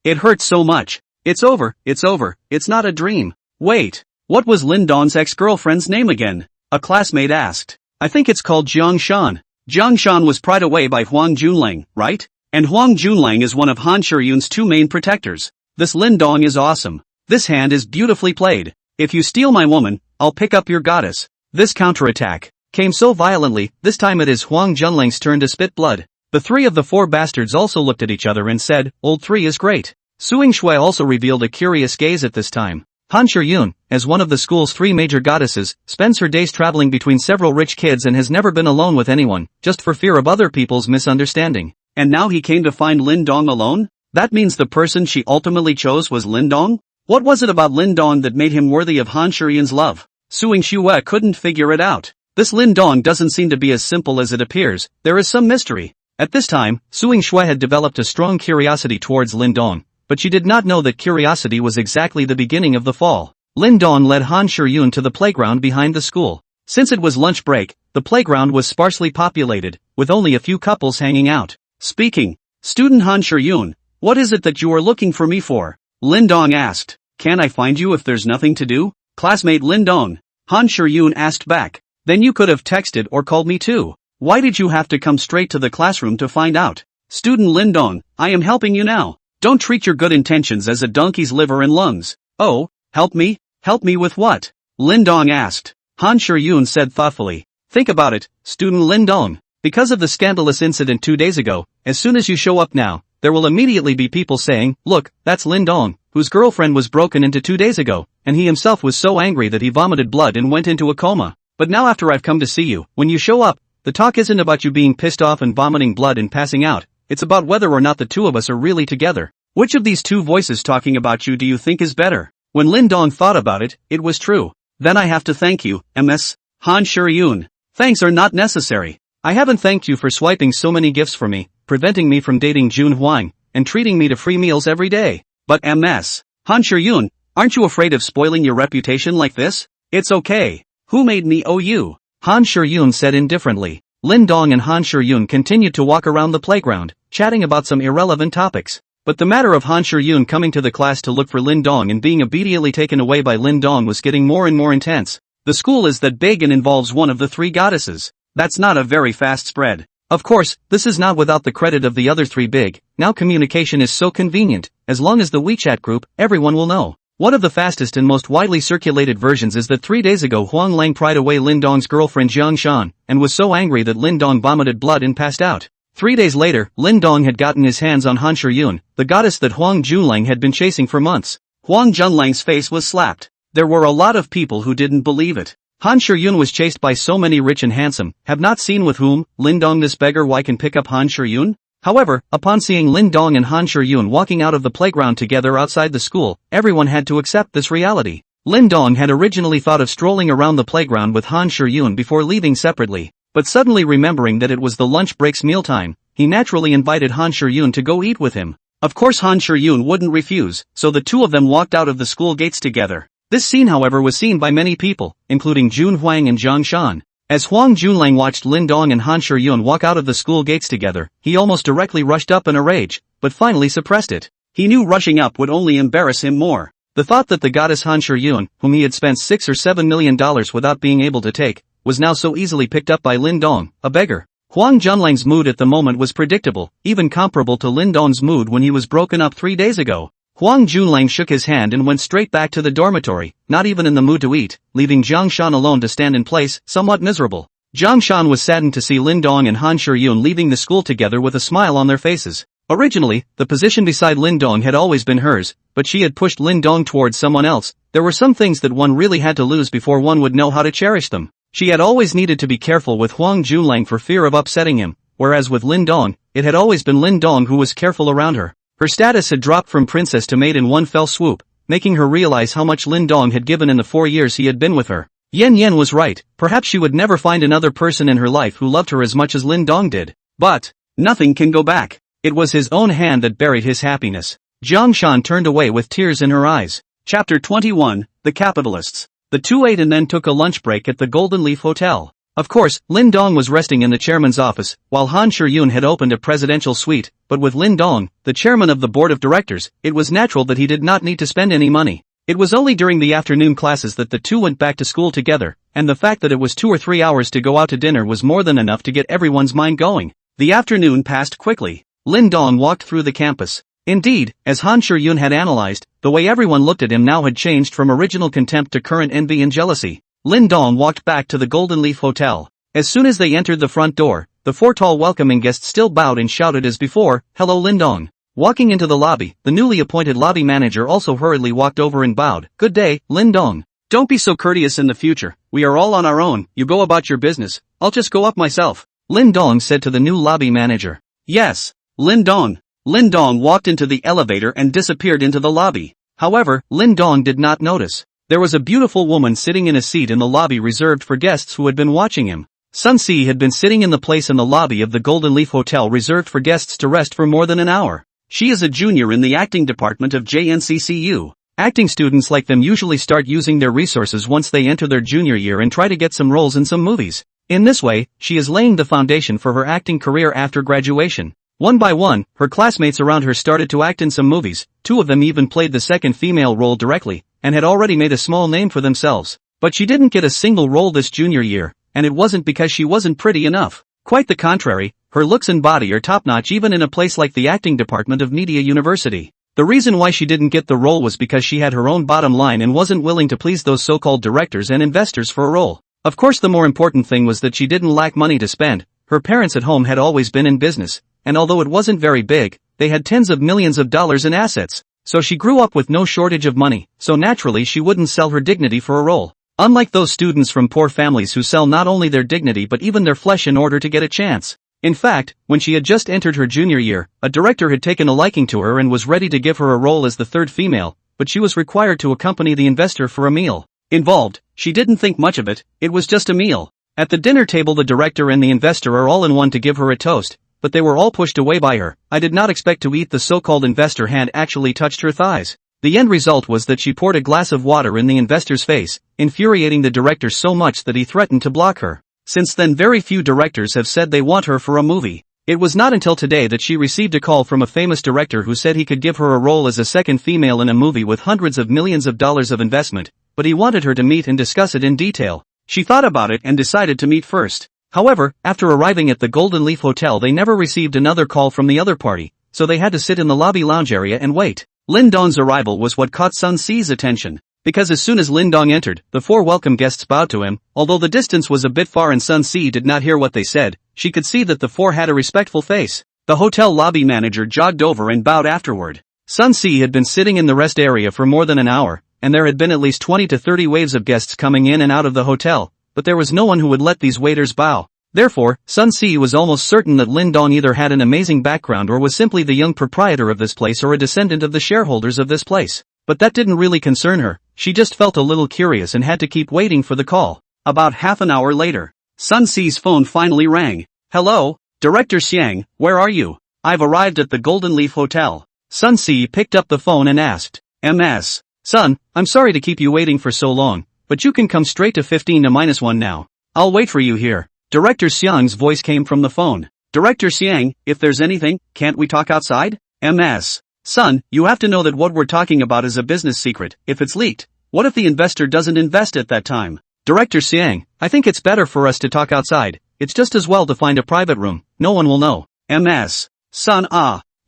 It hurts so much. It's over, it's not a dream. Wait, what was Lin Dong's ex-girlfriend's name again? A classmate asked. I think it's called Jiang Shan. Jiang Shan was pried away by Huang Junlang, right? And Huang Junlang is one of Han Shiyun's 2 main protectors. This Lin Dong is awesome. This hand is beautifully played. If you steal my woman, I'll pick up your goddess. This counterattack came so violently, this time it is Huang Junlang's turn to spit blood. The three of the four bastards also looked at each other and said, "Old 3 is great." Suing Shui also revealed a curious gaze at this time. Han Shiyun, as one of the school's 3 major goddesses, spends her days traveling between several rich kids and has never been alone with anyone, just for fear of other people's misunderstanding. And now he came to find Lin Dong alone? That means the person she ultimately chose was Lin Dong? What was it about Lin Dong that made him worthy of Han Shiyun's love? Suing Shui couldn't figure it out. This Lin Dong doesn't seem to be as simple as it appears, there is some mystery. At this time, Suing Shui had developed a strong curiosity towards Lin Dong, but she did not know that curiosity was exactly the beginning of the fall. Lin Dong led Han Shiyun to the playground behind the school. Since it was lunch break, the playground was sparsely populated, with only a few couples hanging out. Speaking. Student Han Shiyun, what is it that you are looking for me for? Lin Dong asked. Can I find you if there's nothing to do? Classmate Lin Dong. Han Shiyun asked back. Then you could have texted or called me too. Why did you have to come straight to the classroom to find out? Student Lin Dong, I am helping you now. Don't treat your good intentions as a donkey's liver and lungs. Oh, help me? Help me with what? Lin Dong asked. Han Shiyun said thoughtfully. Think about it, student Lin Dong. Because of the scandalous incident 2 days ago, as soon as you show up now, there will immediately be people saying, look, that's Lin Dong, whose girlfriend was broken into 2 days ago, and he himself was so angry that he vomited blood and went into a coma. But now after I've come to see you, when you show up, the talk isn't about you being pissed off and vomiting blood and passing out. It's about whether or not the two of us are really together. Which of these two voices talking about you do you think is better? When Lin Dong thought about it, it was true. Then I have to thank you, Ms. Han Shiyun. Thanks are not necessary. I haven't thanked you for swiping so many gifts for me, preventing me from dating Jun Huang, and treating me to free meals every day. But Ms. Han Shiyun, aren't you afraid of spoiling your reputation like this? It's okay. Who made me owe you? Han Shiyun said indifferently. Lin Dong and Han Shiyun continued to walk around the playground, chatting about some irrelevant topics. But the matter of Han Shiyun coming to the class to look for Lin Dong and being immediately taken away by Lin Dong was getting more and more intense. The school is that big and involves one of the 3 goddesses. That's not a very fast spread. Of course, this is not without the credit of the other 3 big. Now communication is so convenient, as long as the WeChat group, everyone will know. One of the fastest and most widely circulated versions is that 3 days ago Huang Lang pried away Lin Dong's girlfriend Jiang Shan, and was so angry that Lin Dong vomited blood and passed out. 3 days later, Lin Dong had gotten his hands on Han Shiyun, the goddess that Huang Junlang had been chasing for months. Huang Junlang's face was slapped. There were a lot of people who didn't believe it. Han Shiyun was chased by so many rich and handsome, have not seen with whom, Lin Dong this beggar why can pick up Han Shiyun? However, upon seeing Lin Dong and Han Shiyun walking out of the playground together outside the school, everyone had to accept this reality. Lin Dong had originally thought of strolling around the playground with Han Shiyun before leaving separately, but suddenly remembering that it was the lunch break's mealtime, he naturally invited Han Shiyun to go eat with him. Of course Han Shiyun wouldn't refuse, so the two of them walked out of the school gates together. This scene however was seen by many people, including Jun Huang and Jiang Shan. As Huang Junlang watched Lin Dong and Han Shiyun walk out of the school gates together, he almost directly rushed up in a rage, but finally suppressed it. He knew rushing up would only embarrass him more. The thought that the goddess Han Shiyun, whom he had spent $6 or $7 million without being able to take, was now so easily picked up by Lin Dong, a beggar. Huang Junlang's mood at the moment was predictable, even comparable to Lin Dong's mood when he was broken up 3 days ago. Huang Junlang shook his hand and went straight back to the dormitory, not even in the mood to eat, leaving Jiang Shan alone to stand in place, somewhat miserable. Jiang Shan was saddened to see Lin Dong and Han Shiyun leaving the school together with a smile on their faces. Originally, the position beside Lin Dong had always been hers, but she had pushed Lin Dong towards someone else. There were some things that one really had to lose before one would know how to cherish them. She had always needed to be careful with Huang Junlang for fear of upsetting him, whereas with Lin Dong, it had always been Lin Dong who was careful around her. Her status had dropped from princess to maid in one fell swoop, making her realize how much Lin Dong had given in the 4 years he had been with her. Yen Yen was right, perhaps she would never find another person in her life who loved her as much as Lin Dong did. But nothing can go back. It was his own hand that buried his happiness. Jiang Shan turned away with tears in her eyes. Chapter 21, The Capitalists. The two ate and then took a lunch break at the Golden Leaf Hotel. Of course, Lin Dong was resting in the chairman's office, while Han Shiyun had opened a presidential suite, but with Lin Dong, the chairman of the board of directors, it was natural that he did not need to spend any money. It was only during the afternoon classes that the two went back to school together, and the fact that it was 2 or 3 hours to go out to dinner was more than enough to get everyone's mind going. The afternoon passed quickly. Lin Dong walked through the campus. Indeed, as Han Shiyun had analyzed, the way everyone looked at him now had changed from original contempt to current envy and jealousy. Lin Dong walked back to the Golden Leaf Hotel. As soon as they entered the front door, the four tall welcoming guests still bowed and shouted as before, "Hello Lin Dong." Walking into the lobby, the newly appointed lobby manager also hurriedly walked over and bowed. "Good day, Lin Dong. Don't be so courteous in the future, we are all on our own, you go about your business, I'll just go up myself," Lin Dong said to the new lobby manager. "Yes, Lin Dong." Lin Dong walked into the elevator and disappeared into the lobby. However, Lin Dong did not notice. There was a beautiful woman sitting in a seat in the lobby reserved for guests who had been watching him. Sun Si had been sitting in the place in the lobby of the Golden Leaf Hotel reserved for guests to rest for more than an hour. She is a junior in the acting department of JNCCU. Acting students like them usually start using their resources once they enter their junior year and try to get some roles in some movies. In this way, she is laying the foundation for her acting career after graduation. One by one, her classmates around her started to act in some movies, 2 of them even played the second female role directly, and had already made a small name for themselves. But she didn't get a single role this junior year, and it wasn't because she wasn't pretty enough. Quite the contrary, her looks and body are top-notch even in a place like the acting department of Media University. The reason why she didn't get the role was because she had her own bottom line and wasn't willing to please those so-called directors and investors for a role. Of course, the more important thing was that she didn't lack money to spend. Her parents at home had always been in business, and although it wasn't very big, they had tens of millions of dollars in assets. So she grew up with no shortage of money, so naturally she wouldn't sell her dignity for a role. Unlike those students from poor families who sell not only their dignity but even their flesh in order to get a chance. In fact, when she had just entered her junior year, a director had taken a liking to her and was ready to give her a role as the third female, but she was required to accompany the investor for a meal. Involved, she didn't think much of it, it was just a meal. At the dinner table the director and the investor are all in one to give her a toast, but they were all pushed away by her. "I did not expect to eat." The so-called investor hand actually touched her thighs. The end result was that she poured a glass of water in the investor's face, infuriating the director so much that he threatened to block her. Since then very few directors have said they want her for a movie. It was not until today that she received a call from a famous director who said he could give her a role as a second female in a movie with hundreds of millions of dollars of investment, but he wanted her to meet and discuss it in detail. She thought about it and decided to meet first. However, after arriving at the Golden Leaf Hotel they never received another call from the other party, so they had to sit in the lobby lounge area and wait. Lin Dong's arrival was what caught Sun Si's attention, because as soon as Lin Dong entered, the 4 welcome guests bowed to him. Although the distance was a bit far and Sun Si did not hear what they said, she could see that the 4 had a respectful face. The hotel lobby manager jogged over and bowed afterward. Sun Si had been sitting in the rest area for more than an hour, and there had been at least 20 to 30 waves of guests coming in and out of the hotel, but there was no one who would let these waiters bow. Therefore, Sun Si was almost certain that Lin Dong either had an amazing background or was simply the young proprietor of this place or a descendant of the shareholders of this place. But that didn't really concern her, she just felt a little curious and had to keep waiting for the call. About half an hour later, Sun Si's phone finally rang. "Hello, Director Xiang, where are you? I've arrived at the Golden Leaf Hotel." Sun Si picked up the phone and asked, "Ms. Sun, I'm sorry to keep you waiting for so long, but you can come straight to 15 to -1 now. I'll wait for you here." Director Xiang's voice came from the phone. "Director Xiang, if there's anything, can't we talk outside?" "Ms. Sun, you have to know that what we're talking about is a business secret. If it's leaked, what if the investor doesn't invest at that time?" "Director Xiang, I think it's better for us to talk outside. It's just as well to find a private room, no one will know." "Ms. Sun,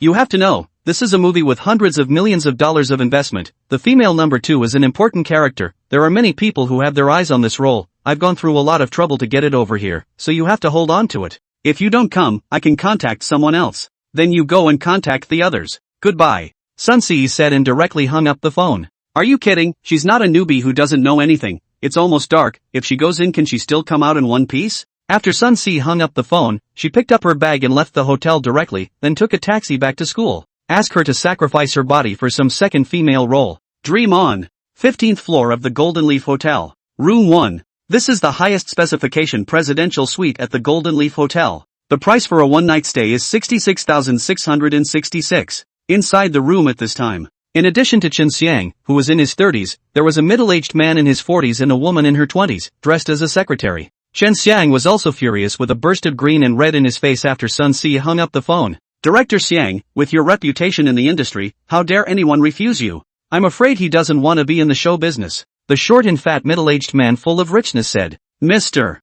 you have to know, this is a movie with hundreds of millions of dollars of investment. The female number 2 is an important character. There are many people who have their eyes on this role. I've gone through a lot of trouble to get it over here, so you have to hold on to it. If you don't come, I can contact someone else. Then you go and contact the others. Goodbye." Sun Si said and directly hung up the phone. "Are you kidding? She's not a newbie who doesn't know anything. It's almost dark. If she goes in, can she still come out in one piece?" After Sun Si hung up the phone, she picked up her bag and left the hotel directly, then took a taxi back to school. Ask her to sacrifice her body for some second female role. Dream on. 15th floor of the Golden Leaf Hotel. Room 1. This is the highest specification presidential suite at the Golden Leaf Hotel. The price for a one-night stay is 66,666. Inside the room at this time, in addition to Chen Xiang, who was in his 30s, there was a middle-aged man in his 40s and a woman in her 20s, dressed as a secretary. Chen Xiang was also furious with a burst of green and red in his face after Sun Si hung up the phone. "Director Xiang, with your reputation in the industry, how dare anyone refuse you? I'm afraid he doesn't want to be in the show business." The short and fat middle-aged man full of richness said, "Mr.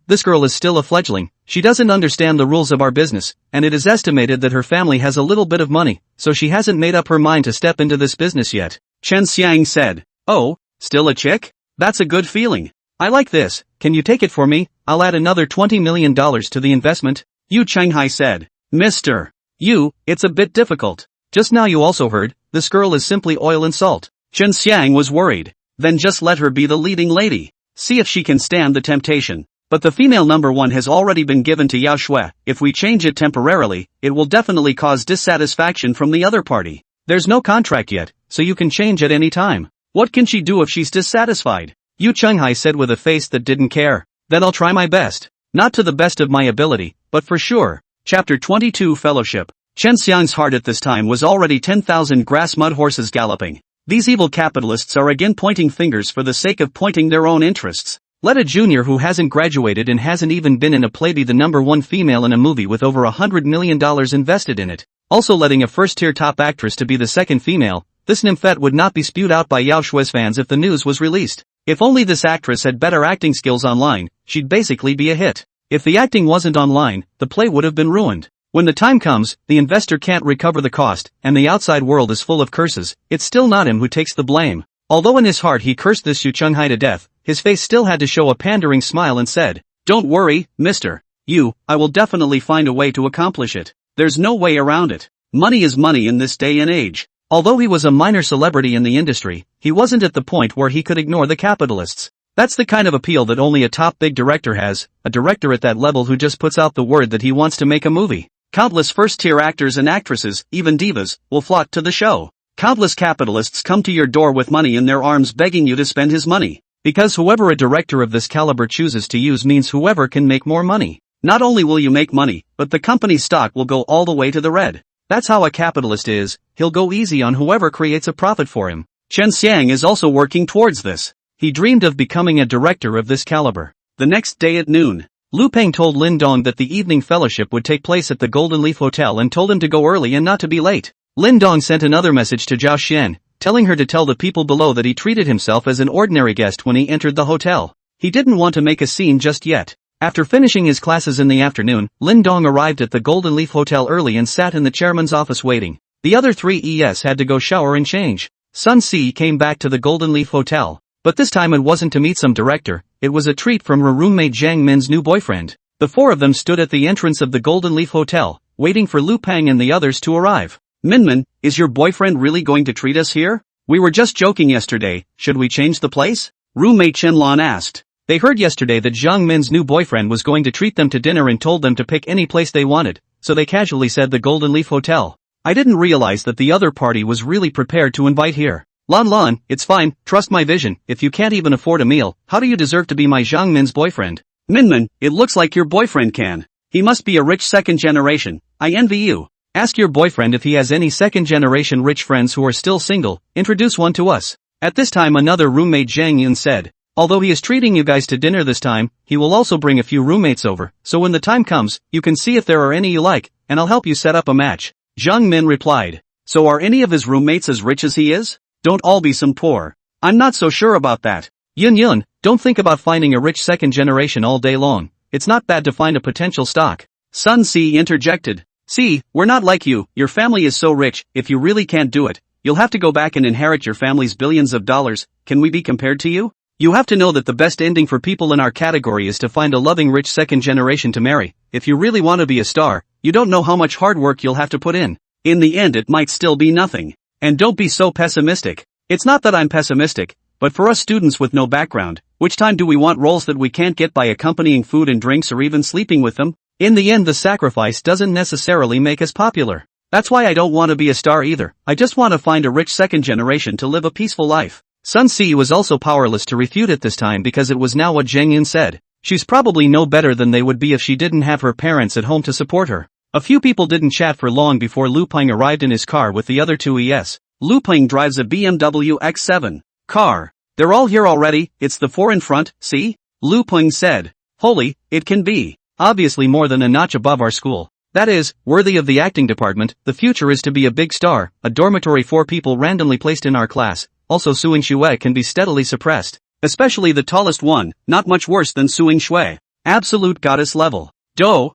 This girl is still a fledgling, she doesn't understand the rules of our business, and it is estimated that her family has a little bit of money, so she hasn't made up her mind to step into this business yet." Chen Xiang said, "Oh, still a chick? That's a good feeling. I like this, can you take it for me? I'll add another $20 million to the investment. Yu Chenghai said. Mr. Yu, it's a bit difficult. Just now you also heard, this girl is simply oil and salt. Chen Xiang was worried. Then just let her be the leading lady. See if she can stand the temptation. But the female number one has already been given to Yao Shui. If we change it temporarily, it will definitely cause dissatisfaction from the other party. There's no contract yet, so you can change at any time. What can she do if she's dissatisfied? Yu Chenghai said with a face that didn't care. Then I'll try my best. Not to the best of my ability, but for sure. Chapter 22 Fellowship. Chen Xiang's heart at this time was already 10,000 grass mud horses galloping. These evil capitalists are again pointing fingers for the sake of pointing their own interests. Let a junior who hasn't graduated and hasn't even been in a play be the number one female in a movie with over $100 million invested in it. Also letting a first-tier top actress to be the second female, this nymphette would not be spewed out by Yao Shui's fans if the news was released. If only this actress had better acting skills online, she'd basically be a hit. If the acting wasn't online, the play would have been ruined. When the time comes, the investor can't recover the cost, and the outside world is full of curses, it's still not him who takes the blame. Although in his heart he cursed this Yu Chenghai to death, his face still had to show a pandering smile and said, "Don't worry, Mr. Yu, I will definitely find a way to accomplish it. There's no way around it. Money is money in this day and age." Although he was a minor celebrity in the industry, he wasn't at the point where he could ignore the capitalists. That's the kind of appeal that only a top big director has, a director at that level who just puts out the word that he wants to make a movie. Countless first-tier actors and actresses, even divas, will flock to the show. Countless capitalists come to your door with money in their arms begging you to spend his money. Because whoever a director of this caliber chooses to use means whoever can make more money. Not only will you make money, but the company's stock will go all the way to the red. That's how a capitalist is, he'll go easy on whoever creates a profit for him. Chen Xiang is also working towards this. He dreamed of becoming a director of this caliber. The next day at noon, Lu Peng told Lin Dong that the evening fellowship would take place at the Golden Leaf Hotel and told him to go early and not to be late. Lin Dong sent another message to Zhao Xian, telling her to tell the people below that he treated himself as an ordinary guest when he entered the hotel. He didn't want to make a scene just yet. After finishing his classes in the afternoon, Lin Dong arrived at the Golden Leaf Hotel early and sat in the chairman's office waiting. The other three ES had to go shower and change. Sun Si came back to the Golden Leaf Hotel. But this time it wasn't to meet some director, it was a treat from her roommate Zhang Min's new boyfriend. The four of them stood at the entrance of the Golden Leaf Hotel, waiting for Lu Peng and the others to arrive. "Minmin, is your boyfriend really going to treat us here? We were just joking yesterday, should we change the place?" Roommate Chen-lan asked. They heard yesterday that Zhang Min's new boyfriend was going to treat them to dinner and told them to pick any place they wanted, so they casually said the Golden Leaf Hotel. I didn't realize that the other party was really prepared to invite here. Lan, it's fine, trust my vision, if you can't even afford a meal, how do you deserve to be my Zhang Min's boyfriend? Minmin, it looks like your boyfriend can. He must be a rich second generation, I envy you. Ask your boyfriend if he has any second-generation rich friends who are still single, introduce one to us. At this time another roommate Zhang Yun said. Although he is treating you guys to dinner this time, he will also bring a few roommates over, so when the time comes, you can see if there are any you like, and I'll help you set up a match. Zhang Min replied. So are any of his roommates as rich as he is? Don't all be some poor. I'm not so sure about that. Yun, don't think about finding a rich second generation all day long. It's not bad to find a potential stock. Sun Si interjected. See, we're not like you, your family is so rich, if you really can't do it, you'll have to go back and inherit your family's billions of dollars, can we be compared to you? You have to know that the best ending for people in our category is to find a loving rich second generation to marry. If you really want to be a star, you don't know how much hard work you'll have to put in. In the end it might still be nothing. And don't be so pessimistic. It's not that I'm pessimistic, but for us students with no background, which time do we want roles that we can't get by accompanying food and drinks or even sleeping with them? In the end the sacrifice doesn't necessarily make us popular. That's why I don't want to be a star either, I just want to find a rich second generation to live a peaceful life. Sun Si was also powerless to refute it this time because it was now what Zhang Yun said. She's probably no better than they would be if she didn't have her parents at home to support her. A few people didn't chat for long before Lu Peng arrived in his car with the other two ES. Lu Peng drives a BMW X7 car. They're all here already, it's the four in front, see? Lu Peng said. Holy, it can be. Obviously more than a notch above our school. That is, worthy of the acting department, the future is to be a big star, a dormitory 4 people randomly placed in our class, also Suing Shui can be steadily suppressed. Especially the tallest one, not much worse than Suing Shui. Absolute goddess level. Do.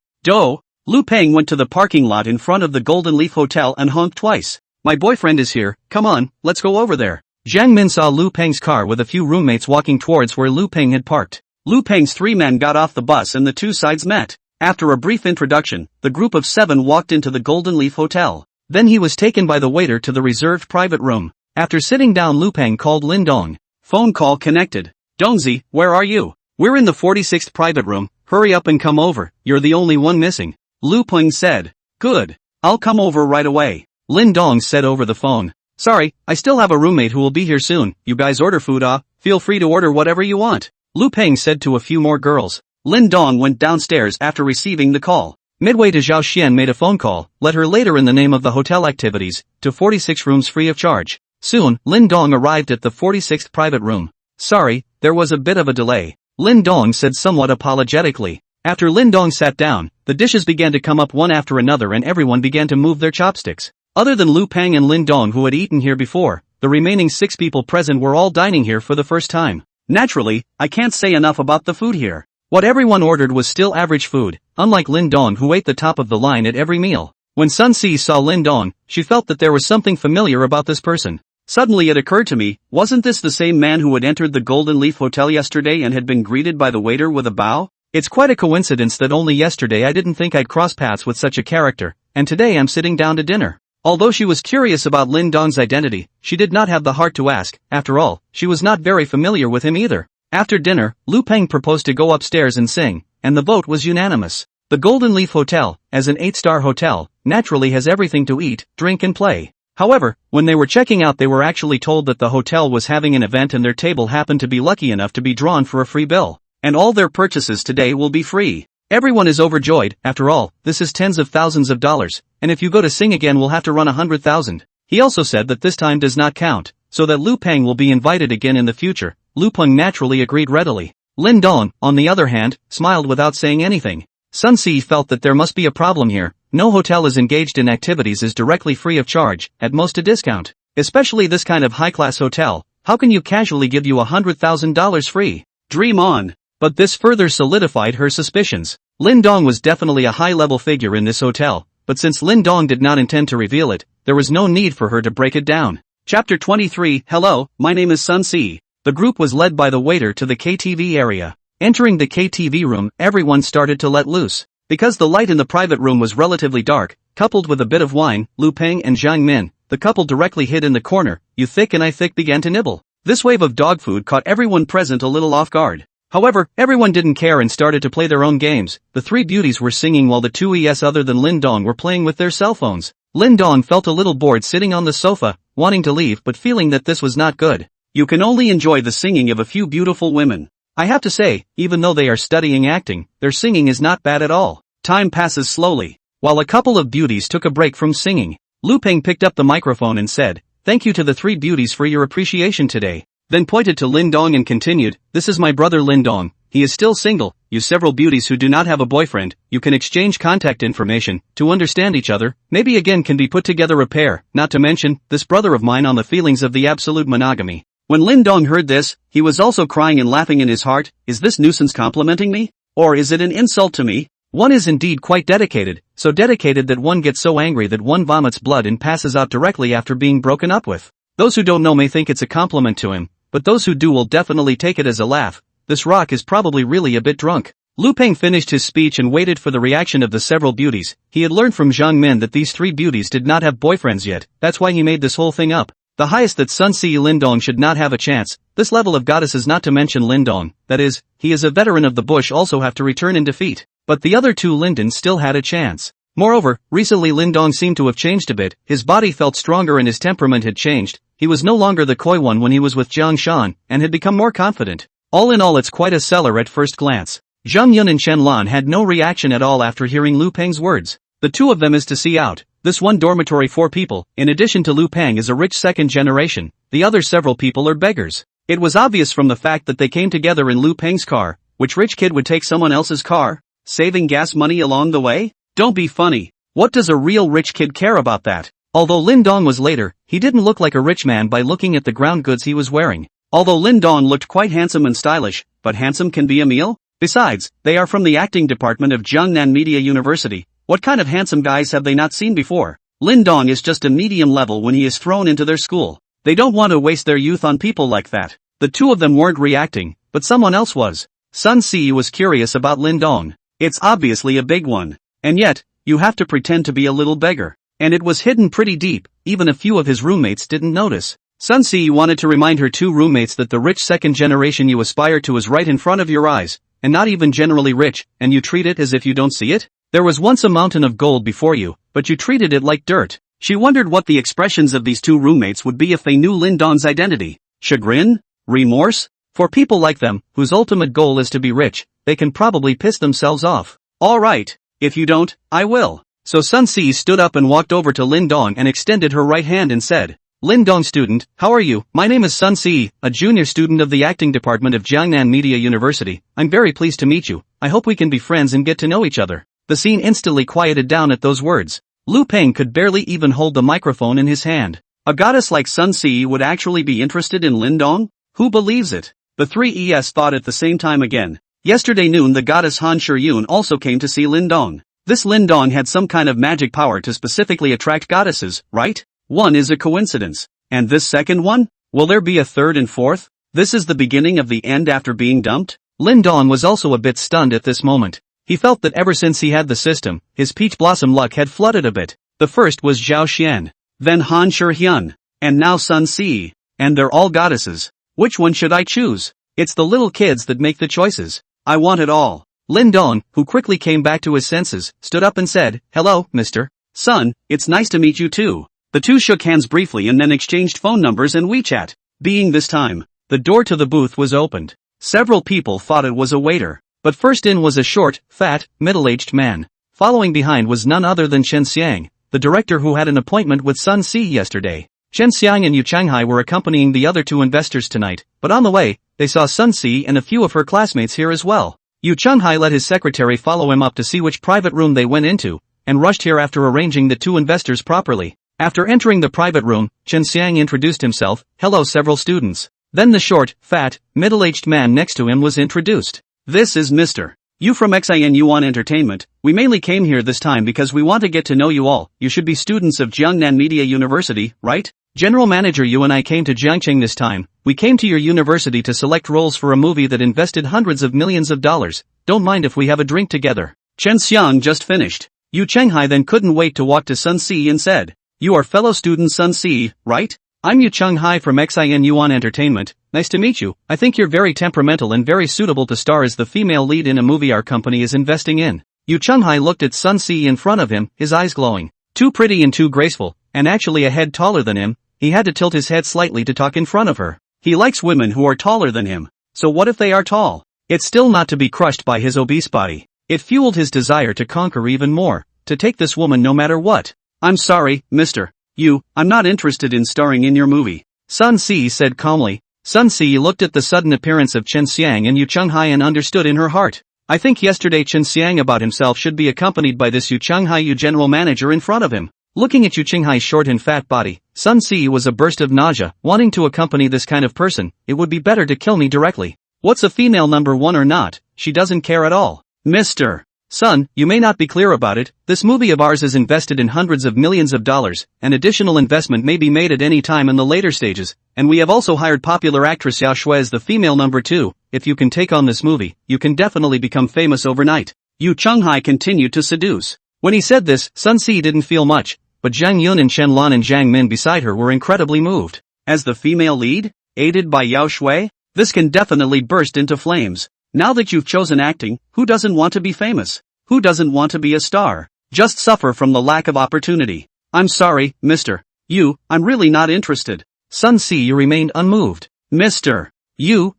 Lu Peng went to the parking lot in front of the Golden Leaf Hotel and honked twice. My boyfriend is here, come on, let's go over there. Zhang Min saw Lu Peng's car with a few roommates walking towards where Lu Peng had parked. Lu Peng's three men got off the bus and the two sides met. After a brief introduction, the group of 7 walked into the Golden Leaf Hotel. Then he was taken by the waiter to the reserved private room. After sitting down, Lu Peng called Lindong. Phone call connected. Dongzi, where are you? We're in the 46th private room, hurry up and come over, you're the only one missing. Lu Peng said. Good. I'll come over right away. Lindong said over the phone. Sorry, I still have a roommate who will be here soon, you guys order food feel free to order whatever you want. Lu Peng said to a few more girls. Lindong went downstairs after receiving the call. Midway to Zhao Xian made a phone call, let her later in the name of the hotel activities, to 46 rooms free of charge. Soon, Lindong arrived at the 46th private room. Sorry, there was a bit of a delay. Lindong said somewhat apologetically. After Lindong sat down, the dishes began to come up one after another and everyone began to move their chopsticks. Other than Lu Peng and Lindong who had eaten here before, the remaining 6 people present were all dining here for the first time. Naturally, I can't say enough about the food here. What everyone ordered was still average food, unlike Lindong who ate the top of the line at every meal. When Sun Si saw Lindong, she felt that there was something familiar about this person. Suddenly it occurred to me, wasn't this the same man who had entered the Golden Leaf Hotel yesterday and had been greeted by the waiter with a bow? It's quite a coincidence that only yesterday I didn't think I'd cross paths with such a character, and today I'm sitting down to dinner. Although she was curious about Lindong's identity, she did not have the heart to ask. After all, she was not very familiar with him either. After dinner, Lu Peng proposed to go upstairs and sing, and the vote was unanimous. The Golden Leaf Hotel, as an 8-star hotel, naturally has everything to eat, drink and play. However, when they were checking out they were actually told that the hotel was having an event and their table happened to be lucky enough to be drawn for a free bill. And all their purchases today will be free. Everyone is overjoyed, after all, this is tens of thousands of dollars, and if you go to sing again we'll have to run 100,000. He also said that this time does not count, so that Lu Peng will be invited again in the future. Lu Peng naturally agreed readily. Lindong, on the other hand, smiled without saying anything. Sun Si felt that there must be a problem here. No hotel is engaged in activities is directly free of charge, at most a discount. Especially this kind of high-class hotel, how can you casually give you $100,000 free? Dream on. But this further solidified her suspicions. Lindong was definitely a high-level figure in this hotel, but since Lindong did not intend to reveal it, there was no need for her to break it down. Chapter 23. Hello, my name is Sun Si. The group was led by the waiter to the KTV area. Entering the KTV room, everyone started to let loose. Because the light in the private room was relatively dark, coupled with a bit of wine, Lu Peng and Zhang Min, the couple directly hid in the corner. You thick and I thick began to nibble. This wave of dog food caught everyone present a little off guard. However, everyone didn't care and started to play their own games. The 3 beauties were singing while the 2 ES other than Lindong were playing with their cell phones. Lindong felt a little bored sitting on the sofa, wanting to leave but feeling that this was not good. You can only enjoy the singing of a few beautiful women. I have to say, even though they are studying acting, their singing is not bad at all. Time passes slowly. While a couple of beauties took a break from singing, Lu Peng picked up the microphone and said, "Thank you to the 3 beauties for your appreciation today." Then pointed to Lindong and continued, "This is my brother Lindong. He is still single. You several beauties who do not have a boyfriend, you can exchange contact information, to understand each other, maybe again can be put together a pair, not to mention, this brother of mine on the feelings of the absolute monogamy." When Lindong heard this, he was also crying and laughing in his heart. Is this nuisance complimenting me? Or is it an insult to me? One is indeed quite dedicated, so dedicated that one gets so angry that one vomits blood and passes out directly after being broken up with. Those who don't know may think it's a compliment to him, but those who do will definitely take it as a laugh. This rock is probably really a bit drunk. Lu Peng finished his speech and waited for the reaction of the several beauties. He had learned from Zhang Min that these 3 beauties did not have boyfriends yet, that's why he made this whole thing up. The highest that Sun Si Lindong should not have a chance. This level of goddesses, not to mention Lindong, that is, he is a veteran of the bush, also have to return in defeat. But the other 2 Lindons still had a chance. Moreover, recently Lindong seemed to have changed a bit. His body felt stronger and his temperament had changed. He was no longer the coy one when he was with Jiang Shan, and had become more confident. All in all, it's quite a seller at first glance. Zhang Yun and Chen Lan had no reaction at all after hearing Lu Peng's words. The 2 of them is to see out. This one dormitory 4 people, in addition to Lu Peng, is a rich second generation. The other several people are beggars. It was obvious from the fact that they came together in Lu Peng's car. Which rich kid would take someone else's car? Saving gas money along the way? Don't be funny. What does a real rich kid care about that? Although Lindong was later, he didn't look like a rich man by looking at the ground goods he was wearing. Although Lindong looked quite handsome and stylish, but handsome can be a meal? Besides, they are from the acting department of Jiangnan Media University. What kind of handsome guys have they not seen before? Lindong is just a medium level when he is thrown into their school. They don't want to waste their youth on people like that. The 2 of them weren't reacting, but someone else was. Sun Si was curious about Lin Dong. It's obviously a big one. And yet, you have to pretend to be a little beggar. And it was hidden pretty deep, even a few of his roommates didn't notice. Sun Si wanted to remind her two roommates that the rich second generation you aspire to is right in front of your eyes, and not even generally rich, and you treat it as if you don't see it? There was once a mountain of gold before you, but you treated it like dirt. She wondered what the expressions of these two roommates would be if they knew Lin Dong's identity. Chagrin? Remorse? For people like them, whose ultimate goal is to be rich, they can probably piss themselves off. Alright, if you don't, I will. So Sun Si stood up and walked over to Lin Dong and extended her right hand and said, Lin Dong student, how are you? My name is Sun Si, a junior student of the acting department of Jiangnan Media University. I'm very pleased to meet you. I hope we can be friends and get to know each other. The scene instantly quieted down at those words. Lu Peng could barely even hold the microphone in his hand. A goddess like Sun Si would actually be interested in Lin Dong? Who believes it? The three ES thought at the same time again. Yesterday noon the goddess Han Shiyun also came to see Lin Dong. This Lin Dong had some kind of magic power to specifically attract goddesses, right? One is a coincidence. And this second one? Will there be a third and fourth? This is the beginning of the end after being dumped? Lin Dong was also a bit stunned at this moment. He felt that ever since he had the system, his peach blossom luck had flooded a bit. The first was Zhao Xian. Then Han Shiyun. And now Sun Si. And they're all goddesses. Which one should I choose? It's the little kids that make the choices. I want it all. Lin Dong, who quickly came back to his senses, stood up and said, Hello, Mr. Sun, it's nice to meet you too. The two shook hands briefly and then exchanged phone numbers and WeChat. Being this time, the door to the booth was opened. Several people thought it was a waiter. But first in was a short, fat, middle-aged man. Following behind was none other than Chen Xiang, the director who had an appointment with Sun Si yesterday. Chen Xiang and Yu Changhai were accompanying the other two investors tonight, but on the way, they saw Sun Si and a few of her classmates here as well. Yu Changhai let his secretary follow him up to see which private room they went into, and rushed here after arranging the two investors properly. After entering the private room, Chen Xiang introduced himself, hello several students. Then the short, fat, middle-aged man next to him was introduced. This is Mr. Yu from Xin Yuan Entertainment. We mainly came here this time because we want to get to know you all. You should be students of Jiangnan Media University, right? General Manager Yu and I came to Jiangcheng this time. We came to your university to select roles for a movie that invested hundreds of millions of dollars. Don't mind if we have a drink together. Chen Xiang just finished. Yu Changhai then couldn't wait to walk to Sun Si and said, You are fellow student Sun Si, right? I'm Yu Changhai from Xin Yuan Entertainment. Nice to meet you. I think you're very temperamental and very suitable to star as the female lead in a movie our company is investing in. Yu Changhai looked at Sun Si in front of him, his eyes glowing. Too pretty and too graceful, and actually a head taller than him. He had to tilt his head slightly to talk in front of her. He likes women who are taller than him. So what if they are tall? It's still not to be crushed by his obese body. It fueled his desire to conquer even more, to take this woman no matter what. I'm sorry, Mr. Yu, I'm not interested in starring in your movie. Sun Si said calmly. Sun Si looked at the sudden appearance of Chen Xiang and Yu Changhai and understood in her heart. I think yesterday Chen Xiang about himself should be accompanied by this Yu Changhai Yu general manager in front of him. Looking at Yu Changhai's short and fat body, Sun Si was a burst of nausea. Wanting to accompany this kind of person, it would be better to kill me directly. What's a female number one or not, she doesn't care at all. Mr. Sun, you may not be clear about it, this movie of ours is invested in hundreds of millions of dollars, and additional investment may be made at any time in the later stages, and we have also hired popular actress Yao Shui as the female number 2, if you can take on this movie, you can definitely become famous overnight. Yu Changhai continued to seduce. When he said this, Sun Si didn't feel much, but Zhang Yun and Chen Lan and Zhang Min beside her were incredibly moved. As the female lead, aided by Yao Shui, this can definitely burst into flames. Now that you've chosen acting, who doesn't want to be famous? Who doesn't want to be a star? Just suffer from the lack of opportunity. I'm sorry, Mr. Yu, I'm really not interested. Sun Si remained unmoved. Mr. Yu,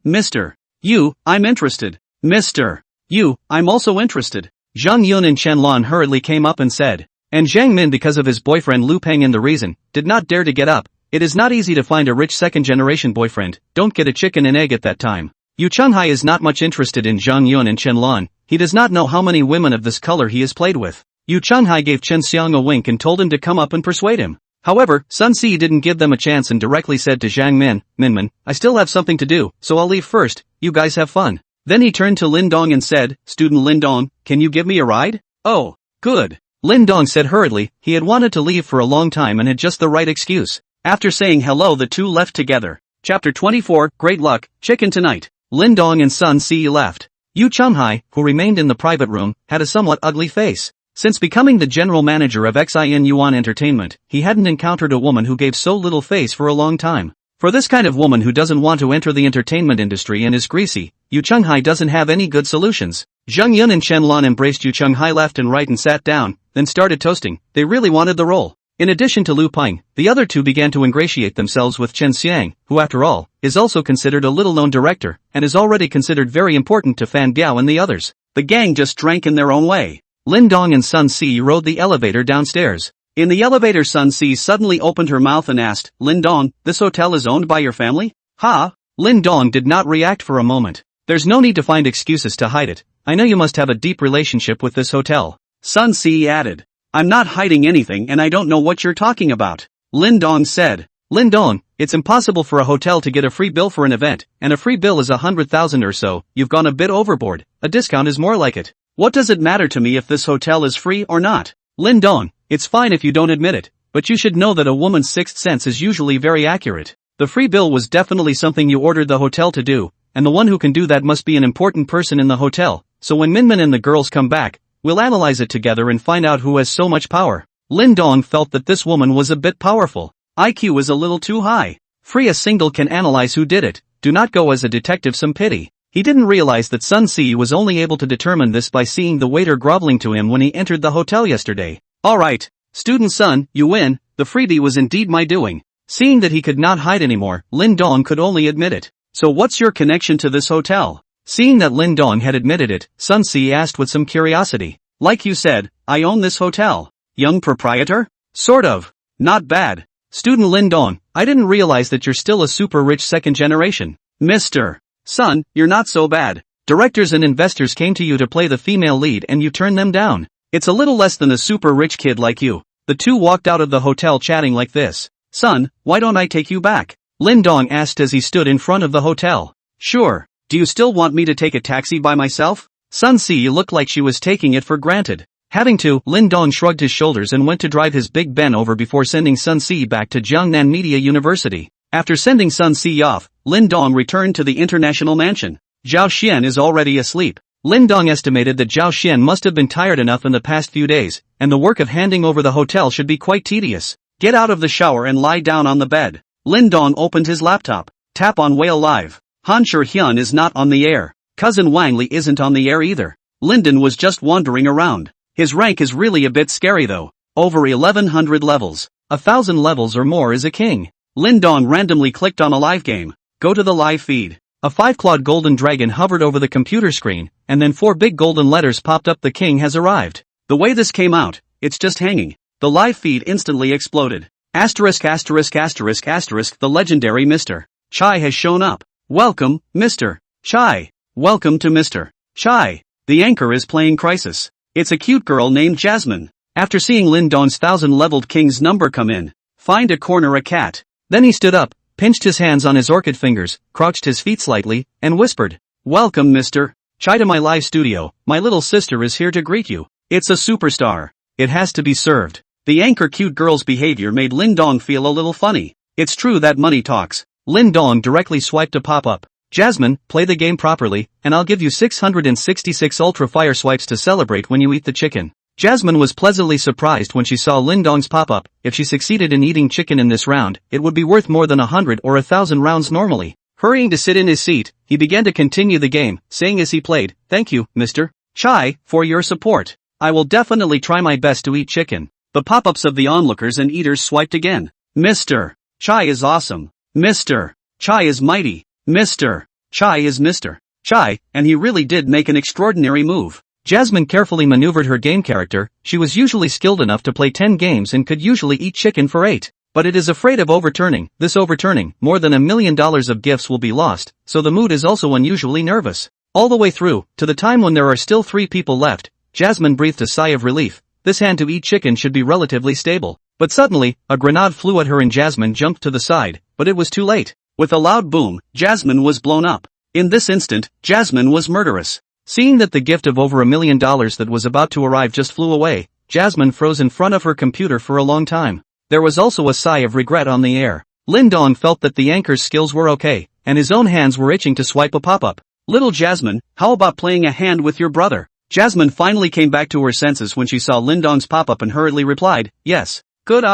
I'm interested. Mr. Yu, I'm also interested. Zhang Yun and Chen Lan hurriedly came up and said. And Zhang Min, because of his boyfriend Lu Peng and the reason, did not dare to get up. It is not easy to find a rich second-generation boyfriend. Don't get a chicken and egg at that time. Yu Changhai is not much interested in Zhang Yun and Chen Lan. He does not know how many women of this color he has played with. Yu Changhai gave Chen Xiang a wink and told him to come up and persuade him. However, Sun Si didn't give them a chance and directly said to Zhang Min, I still have something to do, so I'll leave first, you guys have fun. Then he turned to Lin Dong and said, Student Lin Dong, can you give me a ride? Oh, good. Lin Dong said hurriedly, he had wanted to leave for a long time and had just the right excuse. After saying hello the two left together. Chapter 24, Great Luck, Chicken Tonight. Lin Dong and Sun Si left. Yu Chunghai, who remained in the private room, had a somewhat ugly face. Since becoming the general manager of Xin Yuan Entertainment, he hadn't encountered a woman who gave so little face for a long time. For this kind of woman who doesn't want to enter the entertainment industry and is greasy, Yu Chunghai doesn't have any good solutions. Zheng Yun and Chen Lan embraced Yu Chunghai left and right and sat down, then started toasting. They really wanted the role. In addition to Lu Peng, the other two began to ingratiate themselves with Chen Xiang, who after all, is also considered a little-known director, and is already considered very important to Fan Biao and the others. The gang just drank in their own way. Lin Dong and Sun Si rode the elevator downstairs. In the elevator, Sun Si suddenly opened her mouth and asked, "Lin Dong, this hotel is owned by your family?" "Ha?" Lin Dong did not react for a moment. "There's no need to find excuses to hide it. I know you must have a deep relationship with this hotel." Sun Si added, "I'm not hiding anything and I don't know what you're talking about." Lin Dong said, "Lin Dong, it's impossible for a hotel to get a free bill for an event, and a free bill is 100,000 or so. You've gone a bit overboard. A discount is more like it. What does it matter to me if this hotel is free or not? Lin Dong, it's fine if you don't admit it, but you should know that a woman's sixth sense is usually very accurate. The free bill was definitely something you ordered the hotel to do, and the one who can do that must be an important person in the hotel, so when Minmin and the girls come back, we'll analyze it together and find out who has so much power." Lin Dong felt that this woman was a bit powerful. IQ is a little too high. Free a single can analyze who did it, do not go as a detective, some pity. He didn't realize that Sun Si was only able to determine this by seeing the waiter groveling to him when he entered the hotel yesterday. "Alright, student Sun, you win, the freebie was indeed my doing." Seeing that he could not hide anymore, Lin Dong could only admit it. "So what's your connection to this hotel?" Seeing that Lin Dong had admitted it, Sun Si asked with some curiosity. "Like you said, I own this hotel." "Young proprietor?" "Sort of. Not bad." "Student Lin Dong, I didn't realize that you're still a super rich second generation." "Mr. Sun, you're not so bad. Directors and investors came to you to play the female lead and you turned them down. It's a little less than a super rich kid like you." The two walked out of the hotel chatting like this. "Sun, why don't I take you back?" Lin Dong asked as he stood in front of the hotel. "Sure. Do you still want me to take a taxi by myself?" Sun Si looked like she was taking it for granted. Having to, Lin Dong shrugged his shoulders and went to drive his Big Ben over before sending Sun Si back to Jiangnan Media University. After sending Sun Si off, Lin Dong returned to the international mansion. Zhao Xian is already asleep. Lin Dong estimated that Zhao Xian must have been tired enough in the past few days, and the work of handing over the hotel should be quite tedious. "Get out of the shower and lie down on the bed." Lin Dong opened his laptop. Tap on Whale Live. Han Hyun is not on the air. Cousin Wang Li isn't on the air either. Linden was just wandering around. His rank is really a bit scary though. Over 1100 levels. 1000 levels or more is a king. Lin Dong randomly clicked on a live game. Go to the live feed. A 5-clawed golden dragon hovered over the computer screen, and then 4 big golden letters popped up. The king has arrived. The way this came out, it's just hanging. The live feed instantly exploded. Asterisk asterisk asterisk asterisk, the legendary Mr. Chai has shown up. Welcome, Mr. Chai. Welcome to Mr. Chai. The anchor is playing Crisis. It's a cute girl named Jasmine. After seeing Lin Dong's 1000-leveled king's number come in, find a corner a cat. Then he stood up, pinched his hands on his orchid fingers, crouched his feet slightly, and whispered, "Welcome Mr. Chai to my live studio. My little sister is here to greet you. It's a superstar. It has to be served." The anchor cute girl's behavior made Lin Dong feel a little funny. It's true that money talks. Lin Dong directly swiped a pop-up. "Jasmine, play the game properly, and I'll give you 666 ultra fire swipes to celebrate when you eat the chicken." Jasmine was pleasantly surprised when she saw Lin Dong's pop-up. If she succeeded in eating chicken in this round, it would be worth more than 100 or 1000 rounds normally. Hurrying to sit in his seat, he began to continue the game, saying as he played, "Thank you, Mr. Chai, for your support. I will definitely try my best to eat chicken." The pop-ups of the onlookers and eaters swiped again. "Mr. Chai is awesome. Mr. Chai is mighty. Mr. Chai is Mr. Chai, and he really did make an extraordinary move." Jasmine carefully maneuvered her game character. She was usually skilled enough to play 10 games and could usually eat chicken for 8. But it is afraid of overturning. This overturning, more than $1 million of gifts will be lost, so the mood is also unusually nervous. All the way through, to the time when there are still 3 people left, Jasmine breathed a sigh of relief. This hand to eat chicken should be relatively stable. But suddenly, a grenade flew at her and Jasmine jumped to the side, but it was too late. With a loud boom, Jasmine was blown up. In this instant, Jasmine was murderous. Seeing that the gift of over $1 million that was about to arrive just flew away, Jasmine froze in front of her computer for a long time. There was also a sigh of regret on the air. Lin Dong felt that the anchor's skills were okay, and his own hands were itching to swipe a pop-up. Little Jasmine, how about playing a hand with your brother? Jasmine finally came back to her senses when she saw Lindong's pop-up and hurriedly replied, yes. Good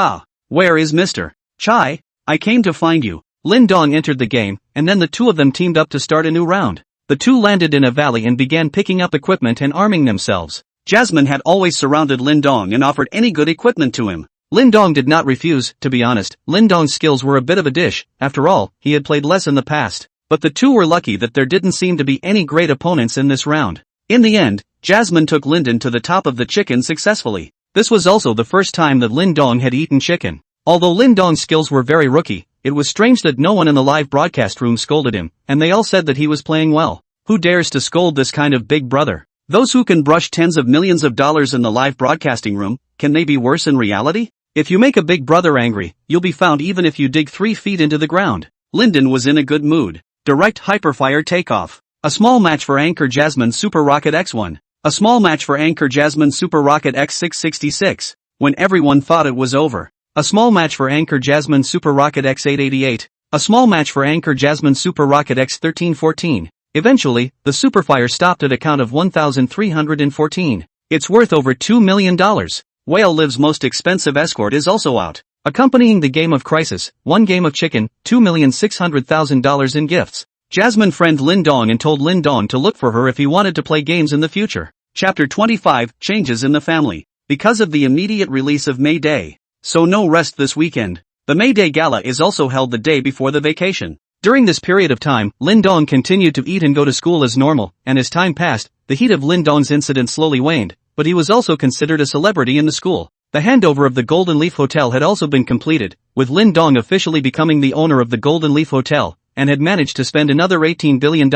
Where is Mr. Chai? I came to find you. Lindong entered the game, and then the two of them teamed up to start a new round. The two landed in a valley and began picking up equipment and arming themselves. Jasmine had always surrounded Lindong and offered any good equipment to him. Lindong did not refuse, to be honest. Lindong's skills were a bit of a dish, after all, he had played less in the past. But the two were lucky that there didn't seem to be any great opponents in this round. In the end, Jasmine took Lindong to the top of the chicken successfully. This was also the first time that Lindong had eaten chicken. Although Lindong's skills were very rookie, it was strange that no one in the live broadcast room scolded him, and they all said that he was playing well. Who dares to scold this kind of big brother? Those who can brush tens of millions of dollars in the live broadcasting room, can they be worse in reality? If you make a big brother angry, you'll be found even if you dig 3 feet into the ground. Lindong was in a good mood. Direct hyperfire takeoff. A small match for Anchor Jasmine Super Rocket X1. A small match for Anchor Jasmine Super Rocket X666. When everyone thought it was over. A small match for Anchor Jasmine Super Rocket X888. A small match for Anchor Jasmine Super Rocket X1314. Eventually, the superfire stopped at a count of 1,314. It's worth over $2 million. Whale Live's most expensive escort is also out. Accompanying the game of Crisis, 1 game of chicken, $2,600,000 in gifts. Jasmine friend Lindong and told Lindong to look for her if he wanted to play games in the future. Chapter 25, Changes in the Family. Because of the immediate release of May Day. So no rest this weekend. The May Day Gala is also held the day before the vacation. During this period of time, Lindong continued to eat and go to school as normal, and as time passed, the heat of Lindong's incident slowly waned, but he was also considered a celebrity in the school. The handover of the Golden Leaf Hotel had also been completed, with Lindong officially becoming the owner of the Golden Leaf Hotel, and had managed to spend another $18 billion,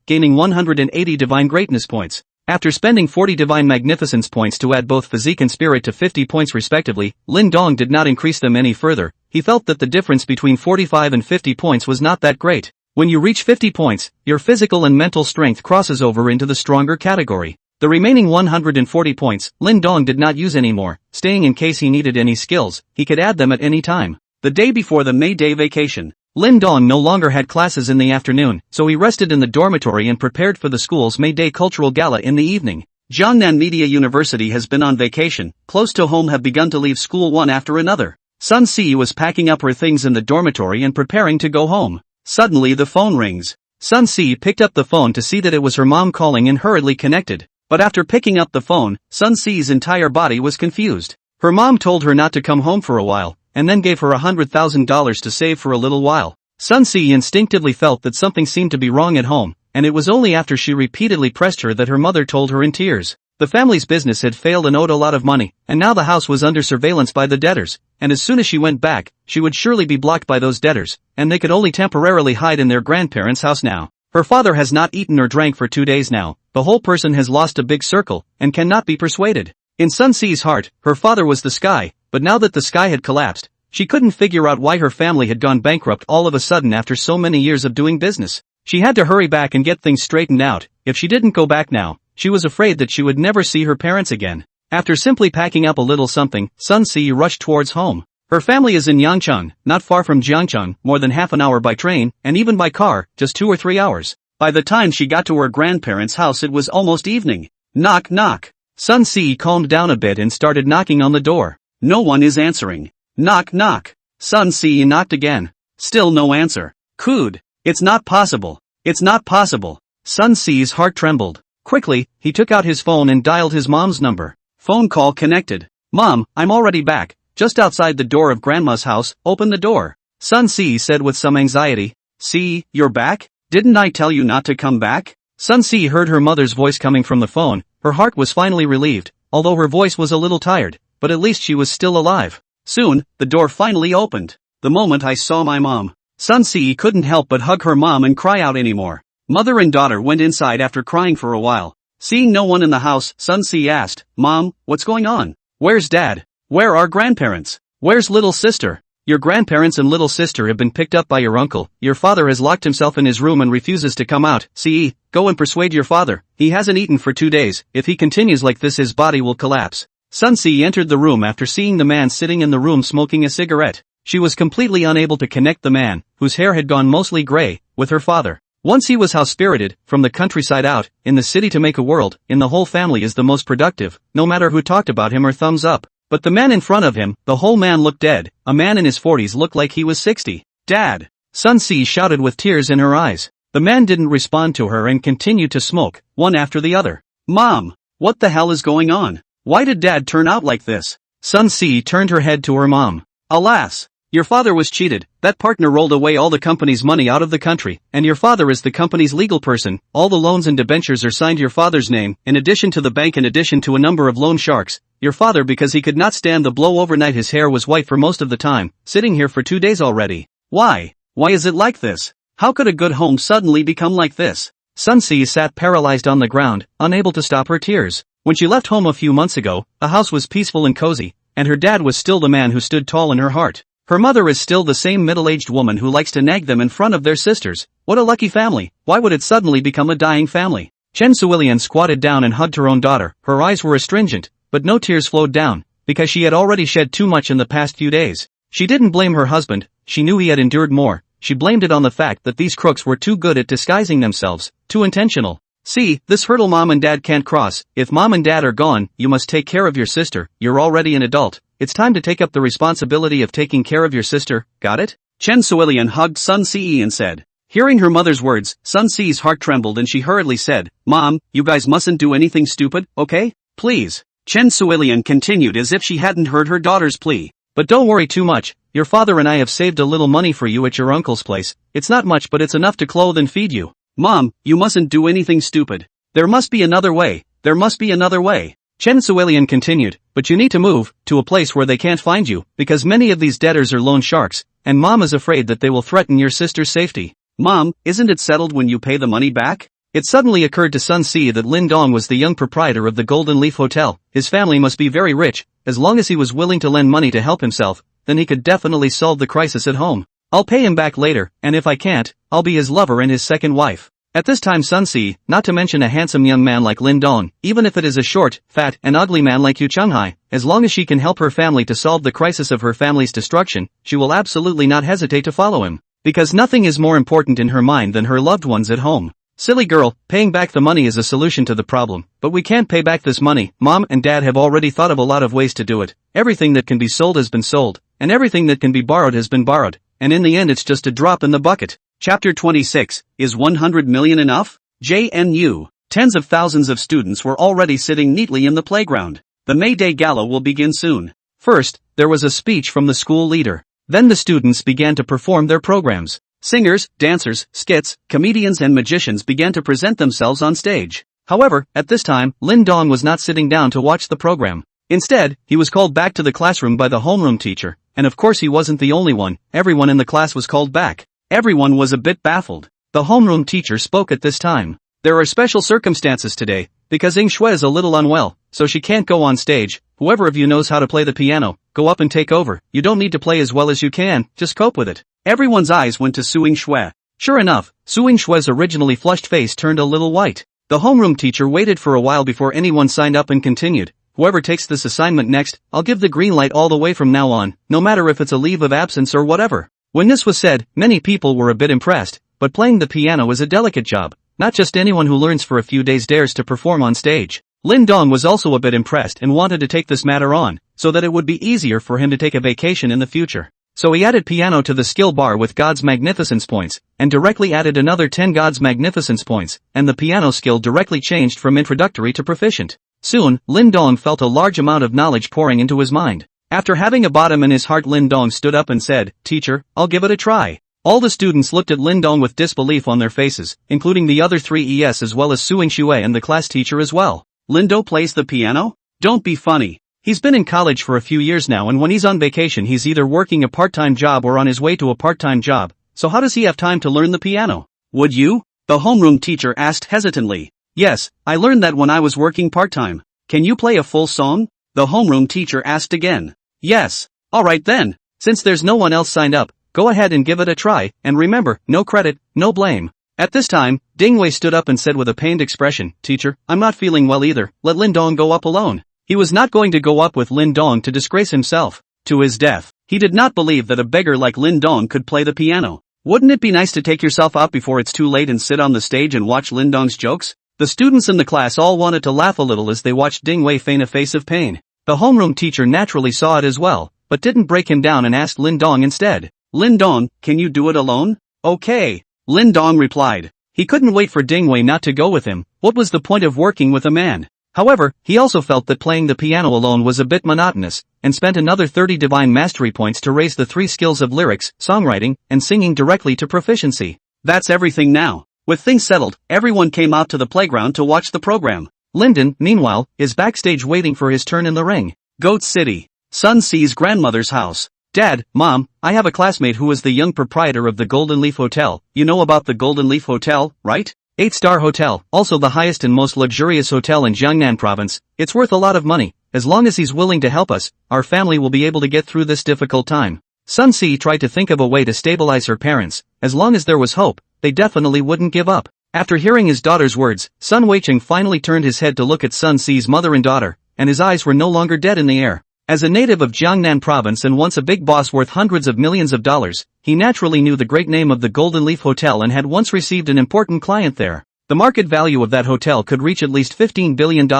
gaining 180 Divine Greatness points. After spending 40 Divine Magnificence points to add both physique and spirit to 50 points respectively, Lindong did not increase them any further. He felt that the difference between 45 and 50 points was not that great. When you reach 50 points, your physical and mental strength crosses over into the stronger category. The remaining 140 points, Lindong did not use anymore, staying in case he needed any skills. He could add them at any time. The day before the May Day vacation, Lindong no longer had classes in the afternoon, so he rested in the dormitory and prepared for the school's May Day Cultural Gala in the evening. Jiangnan Media University has been on vacation. Close to home have begun to leave school one after another. Sun Si was packing up her things in the dormitory and preparing to go home. Suddenly the phone rings. Sun Si picked up the phone to see that it was her mom calling and hurriedly connected. But after picking up the phone, Sun Si's entire body was confused. Her mom told her not to come home for a while, and then gave her $100,000 to save for a little while. Sun Si instinctively felt that something seemed to be wrong at home, and it was only after she repeatedly pressed her that her mother told her in tears. The family's business had failed and owed a lot of money, and now the house was under surveillance by the debtors, and as soon as she went back, she would surely be blocked by those debtors, and they could only temporarily hide in their grandparents' house now. Her father has not eaten or drank for 2 days now. The whole person has lost a big circle, and cannot be persuaded. In Sun Si's heart, her father was the sky, but now that the sky had collapsed, she couldn't figure out why her family had gone bankrupt all of a sudden after so many years of doing business. She had to hurry back and get things straightened out. If she didn't go back now, she was afraid that she would never see her parents again. After simply packing up a little something, Sun Si rushed towards home. Her family is in Yangcheng, not far from Jiangcheng, more than half an hour by train, and even by car, just 2 or 3 hours. By the time she got to her grandparents' house it was almost evening. Knock knock. Sun Si calmed down a bit and started knocking on the door. No one is answering. Knock knock. Sun Si knocked again. Still no answer. Cood. It's not possible. It's not possible. Sun Si's heart trembled. Quickly, he took out his phone and dialed his mom's number. Phone call connected. Mom, I'm already back. Just outside the door of Grandma's house, open the door. Sun Si said with some anxiety. Si, you're back? Didn't I tell you not to come back? Sun Si heard her mother's voice coming from the phone. Her heart was finally relieved, although her voice was a little tired, but at least she was still alive. Soon, the door finally opened. The moment I saw my mom, Sun Si couldn't help but hug her mom and cry out anymore. Mother and daughter went inside after crying for a while. Seeing no one in the house, Sun Si asked, Mom, what's going on? Where's Dad? Where are grandparents? Where's little sister? Your grandparents and little sister have been picked up by your uncle. Your father has locked himself in his room and refuses to come out. See, go and persuade your father. He hasn't eaten for 2 days. If he continues like this his body will collapse. Sun Si entered the room after seeing the man sitting in the room smoking a cigarette. She was completely unable to connect the man, whose hair had gone mostly gray, with her father. Once he was how-spirited, from the countryside out, in the city to make a world, in the whole family is the most productive, no matter who talked about him or thumbs up. But the man in front of him, the whole man looked dead. A man in his 40s looked like he was 60. Dad! Sun Si shouted with tears in her eyes. The man didn't respond to her and continued to smoke, one after the other. Mom! What the hell is going on? Why did Dad turn out like this? Sun Si turned her head to her mom. Alas! Your father was cheated, that partner rolled away all the company's money out of the country, and your father is the company's legal person, all the loans and debentures are signed your father's name, in addition to the bank in addition to a number of loan sharks. Your father, because he could not stand the blow overnight, his hair was white for most of the time, sitting here for 2 days already. Why? Why is it like this? How could a good home suddenly become like this? Sun Si sat paralyzed on the ground, unable to stop her tears. When she left home a few months ago, the house was peaceful and cozy, and her dad was still the man who stood tall in her heart. Her mother is still the same middle-aged woman who likes to nag them in front of their sisters. What a lucky family. Why would it suddenly become a dying family? Chen Suilian squatted down and hugged her own daughter. Her eyes were astringent, but no tears flowed down, because she had already shed too much in the past few days. She didn't blame her husband, she knew he had endured more. She blamed it on the fact that these crooks were too good at disguising themselves, too intentional. See, this hurdle Mom and Dad can't cross. If Mom and Dad are gone, you must take care of your sister. You're already an adult. It's time to take up the responsibility of taking care of your sister, got it? Chen Suilian hugged Sun Si and said. Hearing her mother's words, Sun Si's heart trembled and she hurriedly said, Mom, you guys mustn't do anything stupid, okay? Please. Chen Suilian continued as if she hadn't heard her daughter's plea. But don't worry too much. Your father and I have saved a little money for you at your uncle's place. It's not much, but it's enough to clothe and feed you. Mom, you mustn't do anything stupid. There must be another way. There must be another way. Chen Suilian continued, but you need to move to a place where they can't find you, because many of these debtors are loan sharks, and Mom is afraid that they will threaten your sister's safety. Mom, isn't it settled when you pay the money back? It suddenly occurred to Sun Si that Lin Dong was the young proprietor of the Golden Leaf Hotel. His family must be very rich. As long as he was willing to lend money to help himself, then he could definitely solve the crisis at home. I'll pay him back later, and if I can't, I'll be his lover and his second wife. At this time Sun Si, not to mention a handsome young man like Lin Dong, even if it is a short, fat, and ugly man like Yu Chunghai, as long as she can help her family to solve the crisis of her family's destruction, she will absolutely not hesitate to follow him. Because nothing is more important in her mind than her loved ones at home. Silly girl, paying back the money is a solution to the problem, but we can't pay back this money. Mom and Dad have already thought of a lot of ways to do it. Everything that can be sold has been sold, and everything that can be borrowed has been borrowed, and in the end it's just a drop in the bucket. Chapter 26, Is 100 million enough? JNU. Tens of thousands of students were already sitting neatly in the playground. The May Day Gala will begin soon. First, there was a speech from the school leader. Then the students began to perform their programs. Singers, dancers, skits, comedians and magicians began to present themselves on stage. However, at this time, Lin Dong was not sitting down to watch the program. Instead, he was called back to the classroom by the homeroom teacher, and of course he wasn't the only one. Everyone in the class was called back. Everyone was a bit baffled. The homeroom teacher spoke at this time. There are special circumstances today, because Ying Shui is a little unwell, so she can't go on stage. Whoever of you knows how to play the piano, go up and take over. You don't need to play as well as you can, just cope with it. Everyone's eyes went to Su Ying Shui. Sure enough, Su Ying Shui's originally flushed face turned a little white. The homeroom teacher waited for a while before anyone signed up and continued. Whoever takes this assignment next, I'll give the green light all the way from now on, no matter if it's a leave of absence or whatever. When this was said, many people were a bit impressed, but playing the piano is a delicate job. Not just anyone who learns for a few days dares to perform on stage. Lin Dong was also a bit impressed and wanted to take this matter on, so that it would be easier for him to take a vacation in the future. So he added piano to the skill bar with God's Magnificence points, and directly added another 10 God's Magnificence points, and the piano skill directly changed from introductory to proficient. Soon, Lin Dong felt a large amount of knowledge pouring into his mind. After having a bottom in his heart, Lin Dong stood up and said, "Teacher, I'll give it a try." All the students looked at Lin Dong with disbelief on their faces, including the other three ES as well as Su Ying Shui and the class teacher as well. Lindo plays the piano? Don't be funny. He's been in college for a few years now, and when he's on vacation he's either working a part-time job or on his way to a part-time job, so how does he have time to learn the piano? Would you? The homeroom teacher asked hesitantly. Yes, I learned that when I was working part-time. Can you play a full song? The homeroom teacher asked again. Yes. Alright then. Since there's no one else signed up, go ahead and give it a try, and remember, no credit, no blame. At this time, Ding Wei stood up and said with a pained expression, "Teacher, I'm not feeling well either, let Lin Dong go up alone." He was not going to go up with Lin Dong to disgrace himself to his death. He did not believe that a beggar like Lin Dong could play the piano. Wouldn't it be nice to take yourself out before it's too late and sit on the stage and watch Lin Dong's jokes? The students in the class all wanted to laugh a little as they watched Ding Wei feign a face of pain. The homeroom teacher naturally saw it as well, but didn't break him down and asked Lin Dong instead. Lin Dong, can you do it alone? Okay. Lin Dong replied. He couldn't wait for Ding Wei not to go with him. What was the point of working with a man? However, he also felt that playing the piano alone was a bit monotonous, and spent another 30 divine mastery points to raise the 3 skills of lyrics, songwriting, and singing directly to proficiency. That's everything now. With things settled, everyone came out to the playground to watch the program. Lyndon, meanwhile, is backstage waiting for his turn in the ring. Goat City. Sun sees grandmother's house. Dad, Mom, I have a classmate who is the young proprietor of the Golden Leaf Hotel. You know about the Golden Leaf Hotel, right? 8-star hotel, also the highest and most luxurious hotel in Jiangnan province. It's worth a lot of money. As long as he's willing to help us, our family will be able to get through this difficult time. Sun Si tried to think of a way to stabilize her parents. As long as there was hope, they definitely wouldn't give up. After hearing his daughter's words, Sun Weicheng finally turned his head to look at Sun Si's mother and daughter, and his eyes were no longer dead in the air. As a native of Jiangnan province and once a big boss worth hundreds of millions of dollars, he naturally knew the great name of the Golden Leaf Hotel and had once received an important client there. The market value of that hotel could reach at least $15 billion,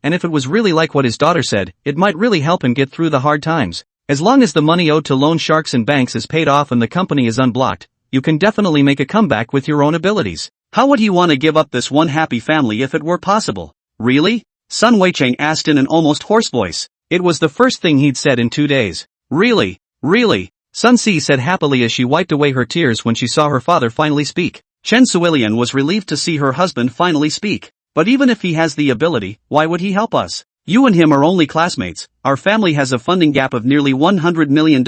and if it was really like what his daughter said, it might really help him get through the hard times. As long as the money owed to loan sharks and banks is paid off and the company is unblocked, you can definitely make a comeback with your own abilities. How would he want to give up this one happy family if it were possible? Really? Sun Weicheng asked in an almost hoarse voice. It was the first thing he'd said in 2 days. Really? Really? Sun Si said happily as she wiped away her tears when she saw her father finally speak. Chen Suilian was relieved to see her husband finally speak. But even if he has the ability, why would he help us? You and him are only classmates. Our family has a funding gap of nearly $100 million.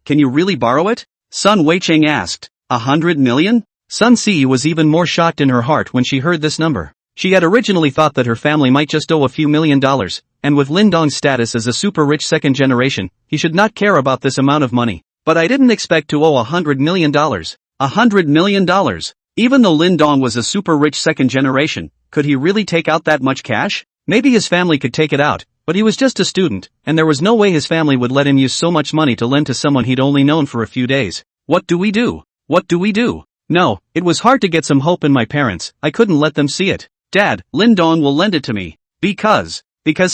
Can you really borrow it? Sun Weicheng asked. $100 million? Sun Si was even more shocked in her heart when she heard this number. She had originally thought that her family might just owe a few $1,000,000, and with Lin Dong's status as a super rich second generation, he should not care about this amount of money. But I didn't expect to owe $100 million. $100 million? Even though Lin Dong was a super rich second generation, could he really take out that much cash? Maybe his family could take it out, but he was just a student, and there was no way his family would let him use so much money to lend to someone he'd only known for a few days. What do we do? What do we do? No, it was hard to get some hope in my parents. I couldn't let them see it. Dad, Lin Dong will lend it to me. Because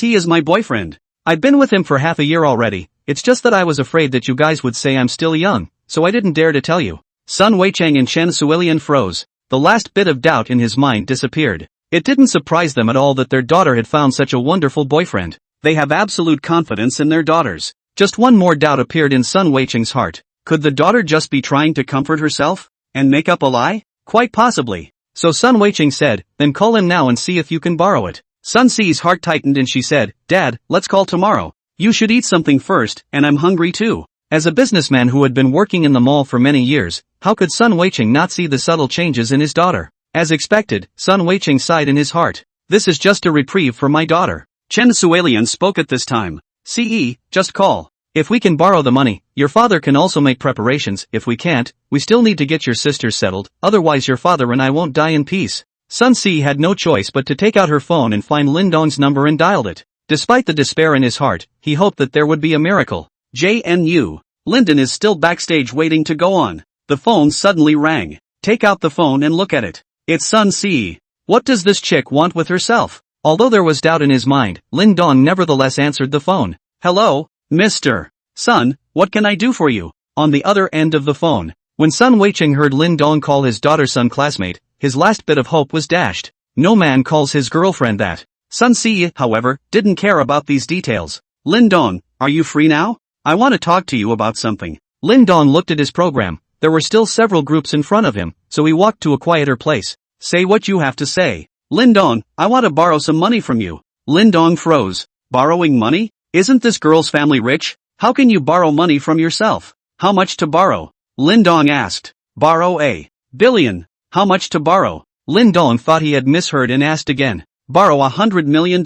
he is my boyfriend. I've been with him for half a year already. It's just that I was afraid that you guys would say I'm still young, so I didn't dare to tell you. Sun Weicheng and Chen Suilian froze. The last bit of doubt in his mind disappeared. It didn't surprise them at all that their daughter had found such a wonderful boyfriend. They have absolute confidence in their daughters. Just one more doubt appeared in Sun Weicheng's heart. Could the daughter just be trying to comfort herself? And make up a lie? Quite possibly. So Sun Weicheng said, then call him now and see if you can borrow it. Sun Si's heart tightened and she said, Dad, let's call tomorrow. You should eat something first, and I'm hungry too. As a businessman who had been working in the mall for many years, how could Sun Weicheng not see the subtle changes in his daughter? As expected, Sun Weicheng sighed in his heart. This is just a reprieve for my daughter. Chen Suilian spoke at this time. CE, just call. If we can borrow the money, your father can also make preparations. If we can't, we still need to get your sisters settled, otherwise your father and I won't die in peace. Sun Si had no choice but to take out her phone and find Lin Dong's number and dialed it. Despite the despair in his heart, he hoped that there would be a miracle. JNU. Lyndon is still backstage waiting to go on. The phone suddenly rang. Take out the phone and look at it. It's Sun Si. What does this chick want with herself? Although there was doubt in his mind, Lin Dong nevertheless answered the phone. Hello, Mr. Sun, what can I do for you? On the other end of the phone. When Sun Weicheng heard Lin Dong call his daughter's son classmate, his last bit of hope was dashed. No man calls his girlfriend that. Sun Si, however, didn't care about these details. Lin Dong, are you free now? I want to talk to you about something. Lin Dong looked at his program. There were still several groups in front of him, so he walked to a quieter place. Say what you have to say. Lin Dong, I want to borrow some money from you. Lin Dong froze. Borrowing money? Isn't this girl's family rich? How can you borrow money from yourself? How much to borrow? Lin Dong asked. Borrow $1 billion. How much to borrow? Lin Dong thought he had misheard and asked again. Borrow $100 million.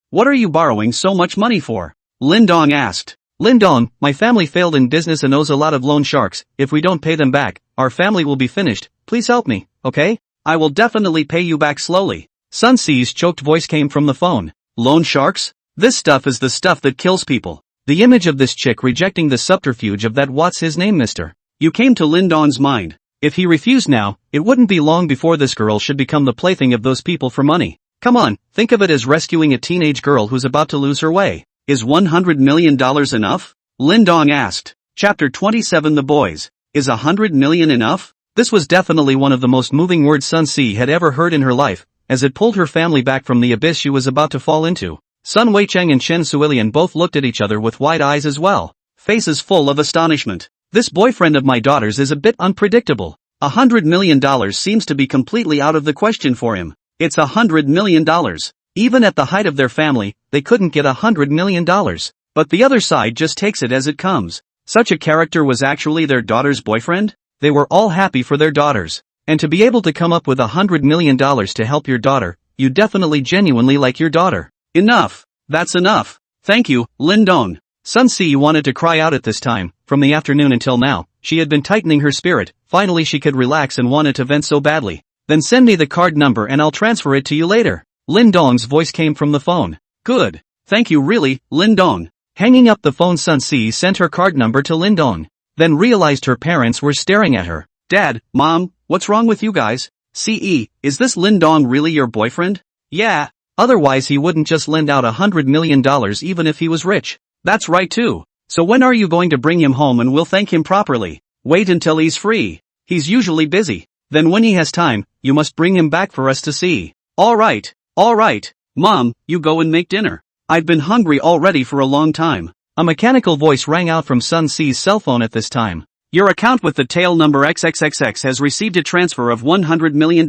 What are you borrowing so much money for? Lin Dong asked. Lin Dong, my family failed in business and owes a lot of loan sharks. If we don't pay them back, our family will be finished. Please help me, okay? I will definitely pay you back slowly. Sun Si's choked voice came from the phone. Loan sharks? This stuff is the stuff that kills people. The image of this chick rejecting the subterfuge of that what's his name Mr. You came to Lin Dong's mind. If he refused now, it wouldn't be long before this girl should become the plaything of those people for money. Come on, think of it as rescuing a teenage girl who's about to lose her way. Is $100 million enough? Lin Dong asked. Chapter 27 The Boys. Is $100 million enough? This was definitely one of the most moving words Sun Si had ever heard in her life, as it pulled her family back from the abyss she was about to fall into. Sun Weicheng and Chen Suilian both looked at each other with wide eyes as well, faces full of astonishment. This boyfriend of my daughter's is a bit unpredictable. $100 million seems to be completely out of the question for him. It's $100 million. Even at the height of their family, they couldn't get $100 million. But the other side just takes it as it comes. Such a character was actually their daughter's boyfriend? They were all happy for their daughters. And to be able to come up with $100 million to help your daughter, you definitely genuinely like your daughter. Enough. That's enough. Thank you, Lin Dong. Sun Si wanted to cry out at this time. From the afternoon until now, she had been tightening her spirit. Finally she could relax and wanted to vent so badly. Then send me the card number and I'll transfer it to you later. Lin Dong's voice came from the phone. Good. Thank you really, Lin Dong. Hanging up the phone, Sun Si sent her card number to Lin Dong. Then realized her parents were staring at her. Dad, Mom, what's wrong with you guys? CE, is this Lin Dong really your boyfriend? Yeah. Otherwise he wouldn't just lend out $100 million even if he was rich. That's right too. So when are you going to bring him home and we'll thank him properly? Wait until he's free. He's usually busy. Then when he has time, you must bring him back for us to see. Alright. Mom, you go and make dinner. I've been hungry already for a long time. A mechanical voice rang out from Sun Si's cell phone at this time. Your account with the tail number XXXX has received a transfer of $100 million.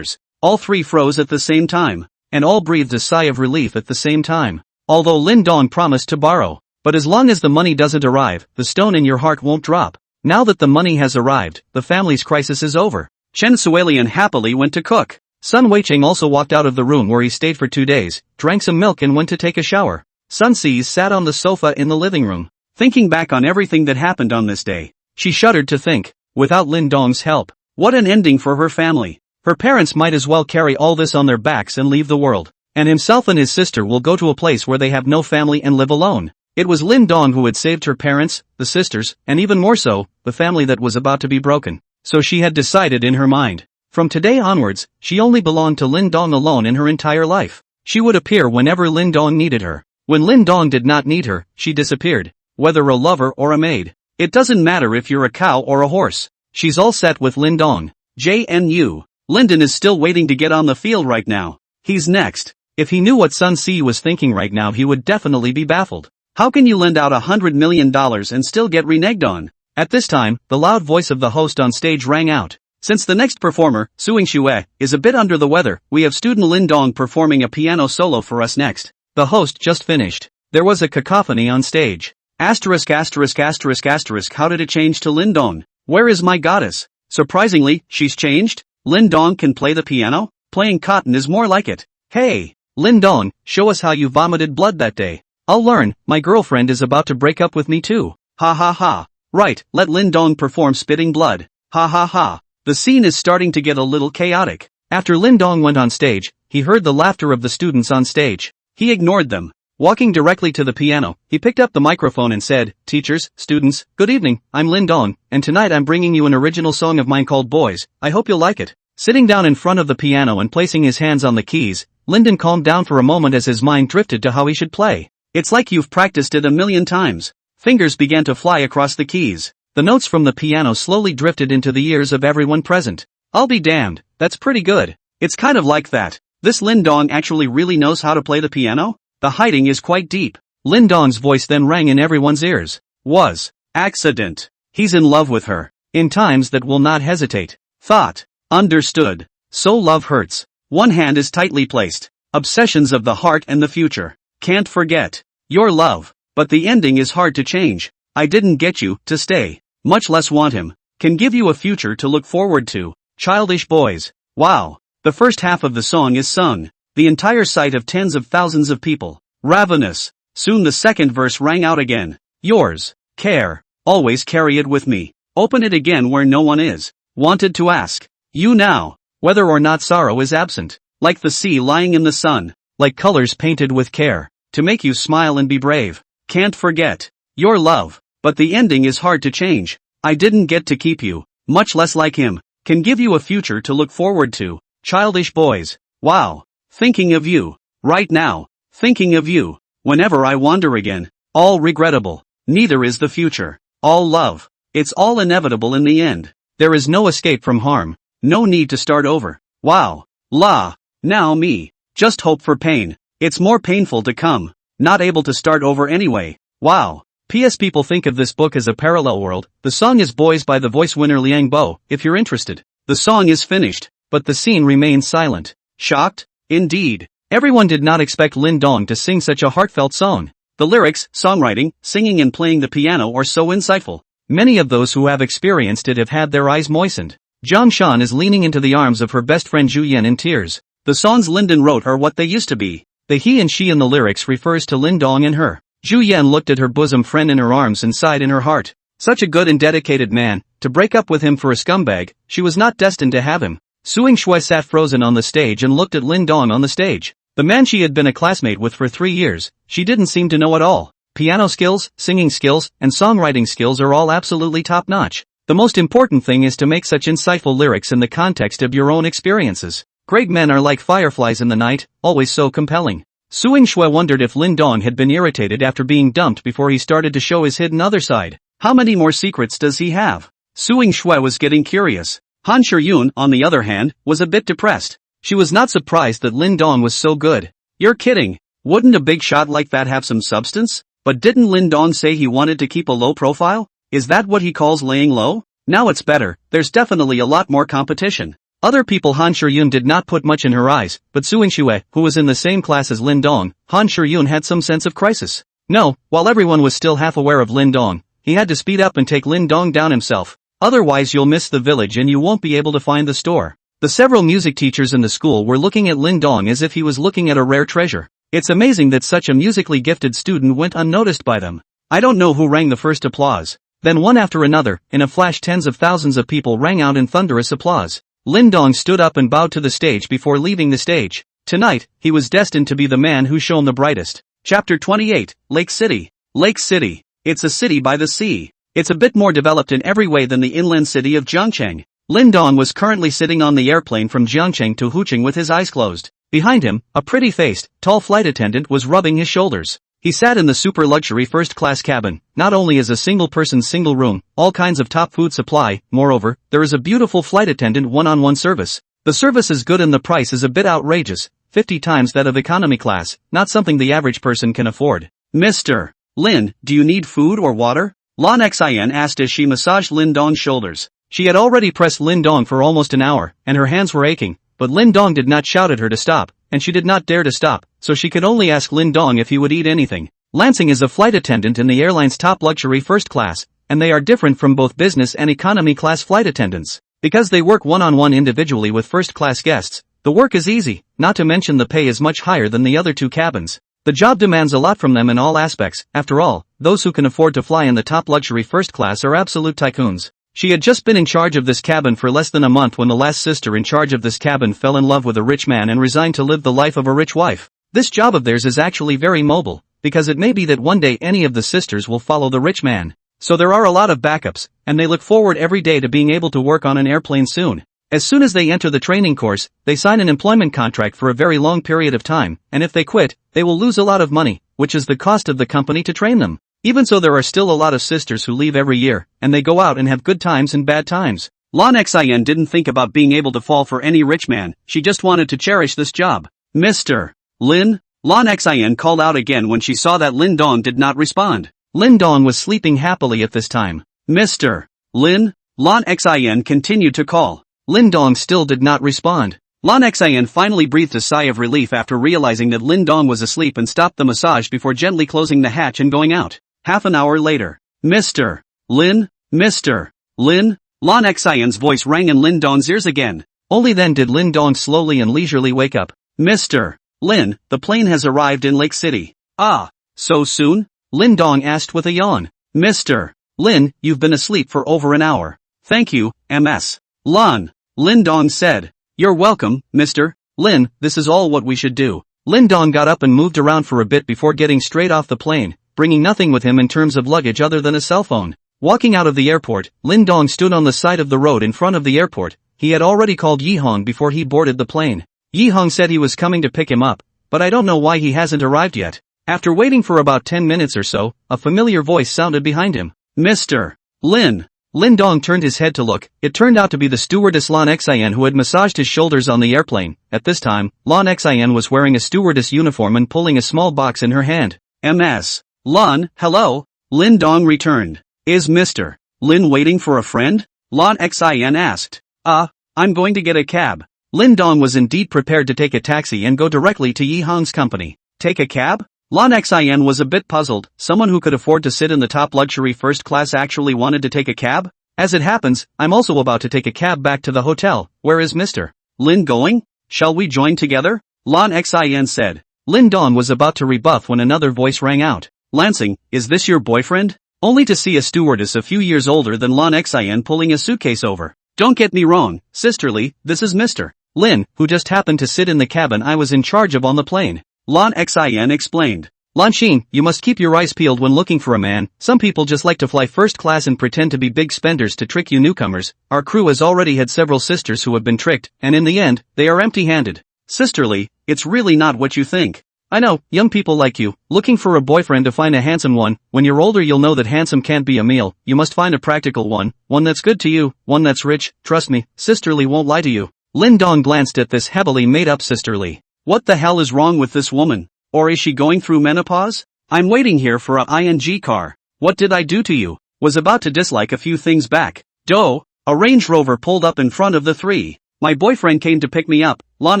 All three froze at the same time, and all breathed a sigh of relief at the same time. Although Lin Dong promised to borrow. But as long as the money doesn't arrive, the stone in your heart won't drop. Now that the money has arrived, the family's crisis is over. Chen Suilian happily went to cook. Sun Weicheng also walked out of the room where he stayed for 2 days, drank some milk and went to take a shower. Sun Si sat on the sofa in the living room, thinking back on everything that happened on this day. She shuddered to think, without Lin Dong's help, what an ending for her family. Her parents might as well carry all this on their backs and leave the world. And himself and his sister will go to a place where they have no family and live alone. It was Lin Dong who had saved her parents, the sisters, and even more so, the family that was about to be broken. So she had decided in her mind. From today onwards, she only belonged to Lin Dong alone in her entire life. She would appear whenever Lin Dong needed her. When Lin Dong did not need her, she disappeared. Whether a lover or a maid. It doesn't matter if you're a cow or a horse. She's all set with Lin Dong. JNU. Lyndon is still waiting to get on the field right now. He's next. If he knew what Sun Si was thinking right now he would definitely be baffled. How can you lend out $100 million and still get reneged on? At this time, the loud voice of the host on stage rang out. Since the next performer, Suing Xue, is a bit under the weather, we have student Lin Dong performing a piano solo for us next. The host just finished. There was a cacophony on stage. How did it change to Lin Dong? Where is my goddess? Surprisingly, she's changed? Lin Dong can play the piano? Playing cotton is more like it. Hey, Lin Dong, show us how you vomited blood that day. I'll learn, my girlfriend is about to break up with me too. Ha ha ha. Right, let Lin Dong perform spitting blood. Ha ha ha. The scene is starting to get a little chaotic. After Lin Dong went on stage, he heard the laughter of the students on stage. He ignored them. Walking directly to the piano, he picked up the microphone and said, Teachers, students, good evening, I'm Lin Dong, and tonight I'm bringing you an original song of mine called Boys, I hope you'll like it. Sitting down in front of the piano and placing his hands on the keys, Lyndon calmed down for a moment as his mind drifted to how he should play. It's like you've practiced it a million times. Fingers began to fly across the keys. The notes from the piano slowly drifted into the ears of everyone present. I'll be damned, that's pretty good. It's kind of like that. This Lin Dong actually really knows how to play the piano? The hiding is quite deep. Lin Dong's voice then rang in everyone's ears. Was. Accident. He's in love with her. In times that will not hesitate. Thought. Understood. So love hurts. One hand is tightly placed. Obsessions of the heart and the future. Can't forget. Your love. But the ending is hard to change. I didn't get you to stay. Much less want him. Can give you a future to look forward to. Childish boys. Wow. The first half of the song is sung. The entire sight of tens of thousands of people. Ravenous. Soon the second verse rang out again. Yours. Care. Always carry it with me. Open it again where no one is. Wanted to ask. You now. Whether or not sorrow is absent. Like the sea lying in the sun. Like colors painted with care. To make you smile and be brave. Can't forget. Your love. But the ending is hard to change. I didn't get to keep you. Much less like him. can give you a future to look forward to. Childish boys. Wow. Thinking of you. Right now. Thinking of you. Whenever I wander again. All regrettable. Neither is the future. All love. It's all inevitable in the end. There is no escape from harm. No need to start over. Wow. La. Now me. Just hope for pain. It's more painful to come. Not able to start over anyway. Wow. P.S. People think of this book as a parallel world. The song is Boys by the voice winner Liang Bo, if you're interested. The song is finished, but the scene remains silent. Shocked? Indeed. Everyone did not expect Lin Dong to sing such a heartfelt song. The lyrics, songwriting, singing and playing the piano are so insightful. Many of those who have experienced it have had their eyes moistened. Zhang Shan is leaning into the arms of her best friend Zhu Yan in tears. The songs Linden wrote are what they used to be. The he and she in the lyrics refers to Lin Dong and her. Zhu Yan looked at her bosom friend in her arms and sighed in her heart. Such a good and dedicated man, to break up with him for a scumbag, she was not destined to have him. Suing Shui sat frozen on the stage and looked at Lin Dong on the stage. The man she had been a classmate with for 3 years, she didn't seem to know at all. Piano skills, singing skills, and songwriting skills are all absolutely top-notch. The most important thing is to make such insightful lyrics in the context of your own experiences. Great men are like fireflies in the night, always so compelling. Suing Shui wondered if Lin Dong had been irritated after being dumped before he started to show his hidden other side. How many more secrets does he have? Suing Shui was getting curious. Han Shiyun, on the other hand, was a bit depressed. She was not surprised that Lin Dong was so good. You're kidding. Wouldn't a big shot like that have some substance? But didn't Lin Dong say he wanted to keep a low profile? Is that what he calls laying low? Now it's better, there's definitely a lot more competition. Other people Han Shiyun did not put much in her eyes, but Suing Shui, who was in the same class as Lin Dong, Han Shiyun had some sense of crisis. No, while everyone was still half aware of Lin Dong, he had to speed up and take Lin Dong down himself. Otherwise you'll miss the village and you won't be able to find the store. The several music teachers in the school were looking at Lin Dong as if he was looking at a rare treasure. It's amazing that such a musically gifted student went unnoticed by them. I don't know who rang the first applause. Then one after another, in a flash tens of thousands of people rang out in thunderous applause. Lin Dong stood up and bowed to the stage before leaving the stage. Tonight, he was destined to be the man who shone the brightest. Chapter 28, Lake City. Lake City. It's a city by the sea. It's a bit more developed in every way than the inland city of Jiangcheng. Lin Dong was currently sitting on the airplane from Jiangcheng to Hucheng with his eyes closed. Behind him, a pretty-faced, tall flight attendant was rubbing his shoulders. He sat in the super-luxury first-class cabin. Not only is a single-person single room, all kinds of top food supply, moreover, there is a beautiful flight attendant one-on-one service. The service is good and the price is a bit outrageous, 50 times that of economy class, not something the average person can afford. Mr. Lin, do you need food or water? Lan Xian asked as she massaged Lin Dong's shoulders. She had already pressed Lin Dong for almost an hour, and her hands were aching, but Lin Dong did not shout at her to stop, and she did not dare to stop, so she could only ask Lin Dong if he would eat anything. Lansing is a flight attendant in the airline's top luxury first class, and they are different from both business and economy class flight attendants. Because they work one-on-one individually with first-class guests, the work is easy, not to mention the pay is much higher than the other two cabins. The job demands a lot from them in all aspects. After all, those who can afford to fly in the top luxury first class are absolute tycoons. She had just been in charge of this cabin for less than a month when the last sister in charge of this cabin fell in love with a rich man and resigned to live the life of a rich wife. This job of theirs is actually very mobile, because it may be that one day any of the sisters will follow the rich man. So there are a lot of backups, and they look forward every day to being able to work on an airplane soon. As soon as they enter the training course, they sign an employment contract for a very long period of time, and if they quit, they will lose a lot of money, which is the cost of the company to train them. Even so, there are still a lot of sisters who leave every year, and they go out and have good times and bad times. Lan Xian didn't think about being able to fall for any rich man, she just wanted to cherish this job. Mr. Lin? Lan Xian called out again when she saw that Lin Dong did not respond. Lin Dong was sleeping happily at this time. Mr. Lin? Lan Xian continued to call. Lin Dong still did not respond. Lan Xian finally breathed a sigh of relief after realizing that Lin Dong was asleep and stopped the massage before gently closing the hatch and going out. Half an hour later. Mr. Lin? Mr. Lin? Lan Xian's voice rang in Lin Dong's ears again. Only then did Lin Dong slowly and leisurely wake up. Mr. Lin, the plane has arrived in Lake City. Ah, so soon? Lin Dong asked with a yawn. Mr. Lin, you've been asleep for over an hour. Thank you, Ms. Lan. Lin Dong said. You're welcome, Mr. Lin, this is all what we should do. Lin Dong got up and moved around for a bit before getting straight off the plane, bringing nothing with him in terms of luggage other than a cell phone. Walking out of the airport, Lin Dong stood on the side of the road in front of the airport. he had already called Yihong before he boarded the plane. Yihong said he was coming to pick him up, but I don't know why he hasn't arrived yet. After waiting for about 10 minutes or so, a familiar voice sounded behind him. Mr. Lin. Lin Dong turned his head to look. It turned out to be the stewardess Lan Xian who had massaged his shoulders on the airplane. At this time, Lan Xian was wearing a stewardess uniform and pulling a small box in her hand. Ms. Lan, hello? Lin Dong returned. Is Mr. Lin waiting for a friend? Lan Xian asked. I'm going to get a cab. Lin Dong was indeed prepared to take a taxi and go directly to Yihong's company. Take a cab? Lan Xian was a bit puzzled. Someone who could afford to sit in the top luxury first class actually wanted to take a cab? As it happens, I'm also about to take a cab back to the hotel. Where is Mr. Lin going? Shall we join together? Lan Xian said. Lin Dong was about to rebuff when another voice rang out. Lansing, is this your boyfriend? Only to see a stewardess a few years older than Lan Xian pulling a suitcase over. Don't get me wrong, sisterly, this is Mr. Lin, who just happened to sit in the cabin I was in charge of on the plane. Lan Xian explained. Lanxin, you must keep your eyes peeled when looking for a man. Some people just like to fly first class and pretend to be big spenders to trick you newcomers. Our crew has already had several sisters who have been tricked, and in the end, they are empty-handed. Sisterly, it's really not what you think. I know, young people like you, looking for a boyfriend to find a handsome one. When you're older you'll know that handsome can't be a meal. You must find a practical one that's good to you, one that's rich. Trust me, sisterly won't lie to you. Lin Dong glanced at this heavily made-up sisterly. What the hell is wrong with this woman? Or is she going through menopause? I'm waiting here for a ING car. What did I do to you? Was about to dislike a few things back. A Range Rover pulled up in front of the three. My boyfriend came to pick me up. Lan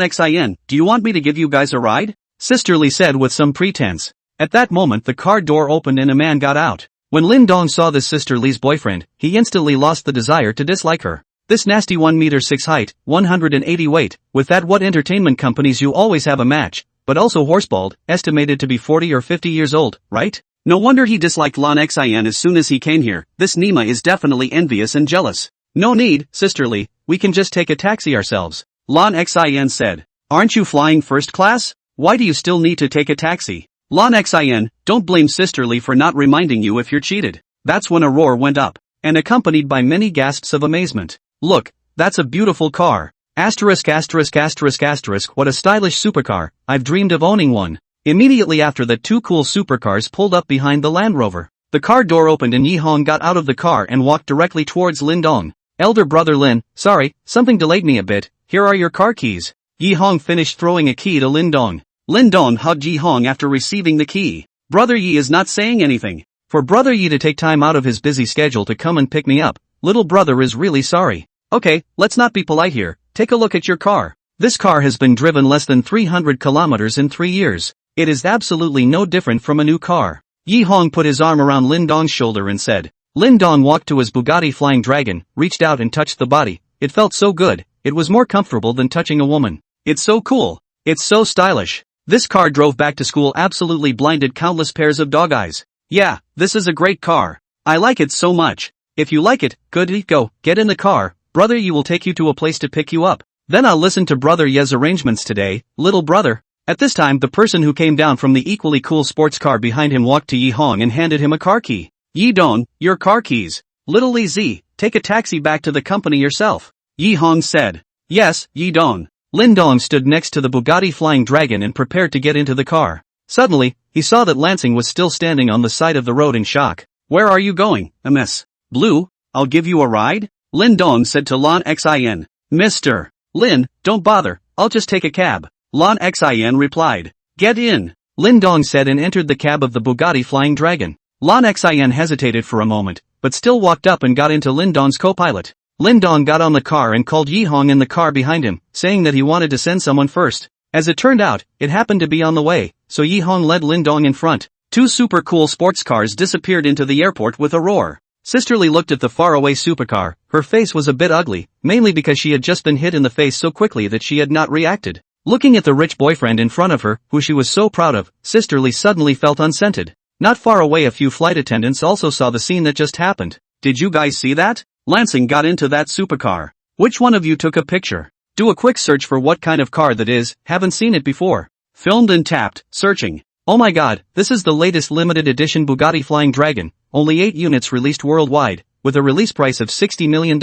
Xian, do you want me to give you guys a ride? Sisterly said with some pretense. At that moment the car door opened and a man got out. When Lin Dong saw this sisterly's boyfriend, he instantly lost the desire to dislike her. This nasty 1m6 height, 180 weight, with that what entertainment companies you always have a match, but also horsebald, estimated to be 40 or 50 years old, right? No wonder he disliked Lan Xian as soon as he came here. This Nima is definitely envious and jealous. No need, sisterly, we can just take a taxi ourselves. Lan Xian said. Aren't you flying first class? Why do you still need to take a taxi? Lan Xian, don't blame sisterly for not reminding you if you're cheated. That's when a roar went up, and accompanied by many gasps of amazement. Look, that's a beautiful car. Asterisk asterisk asterisk asterisk, what a stylish supercar, I've dreamed of owning one. Immediately after that, two cool supercars pulled up behind the Land Rover. The car door opened and Yihong got out of the car and walked directly towards Lin Dong. Elder brother Lin, sorry, something delayed me a bit, here are your car keys. Yihong finished throwing a key to Lin Dong. Lin Dong hugged Yihong after receiving the key. Brother Yi is not saying anything. For brother Yi to take time out of his busy schedule to come and pick me up, little brother is really sorry. Okay, let's not be polite here, take a look at your car. This car has been driven less than 300 kilometers in 3 years. It is absolutely no different from a new car. Yihong put his arm around Lin Dong's shoulder and said. Lin Dong walked to his Bugatti Flying Dragon, reached out and touched the body. It felt so good, it was more comfortable than touching a woman. It's so cool. It's so stylish. This car drove back to school absolutely blinded countless pairs of dog eyes. Yeah, this is a great car. I like it so much. If you like it, good, go, get in the car. Brother Yi will take you to a place to pick you up. Then I'll listen to Brother Ye's arrangements today, little brother. At this time the person who came down from the equally cool sports car behind him walked to Yihong and handed him a car key. Yi Dong, your car keys. Little Li Zi, take a taxi back to the company yourself. Yihong said. Yes, Yi Dong. Lin Dong stood next to the Bugatti Flying Dragon and prepared to get into the car. Suddenly, he saw that Lansing was still standing on the side of the road in shock. Where are you going, Ms. Blue? I'll give you a ride? Lin Dong said to Lan Xian. Mr. Lin, don't bother, I'll just take a cab. Lan Xian replied. Get in. Lin Dong said and entered the cab of the Bugatti Flying Dragon. Lan Xian hesitated for a moment, but still walked up and got into Lin Dong's co-pilot. Lin Dong got on the car and called Yihong in the car behind him, saying that he wanted to send someone first. As it turned out, it happened to be on the way, so Yihong led Lin Dong in front. Two super cool sports cars disappeared into the airport with a roar. Sisterly looked at the faraway supercar. Her face was a bit ugly, mainly because she had just been hit in the face so quickly that she had not reacted. Looking at the rich boyfriend in front of her, who she was so proud of, Sisterly suddenly felt unscented. Not far away a few flight attendants also saw the scene that just happened. Did you guys see that? Lansing got into that supercar. Which one of you took a picture? Do a quick search for what kind of car that is, haven't seen it before. Filmed and tapped, searching. Oh my god, this is the latest limited edition Bugatti Flying Dragon, only 8 units released worldwide, with a release price of $60 million.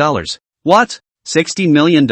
What? $60 million?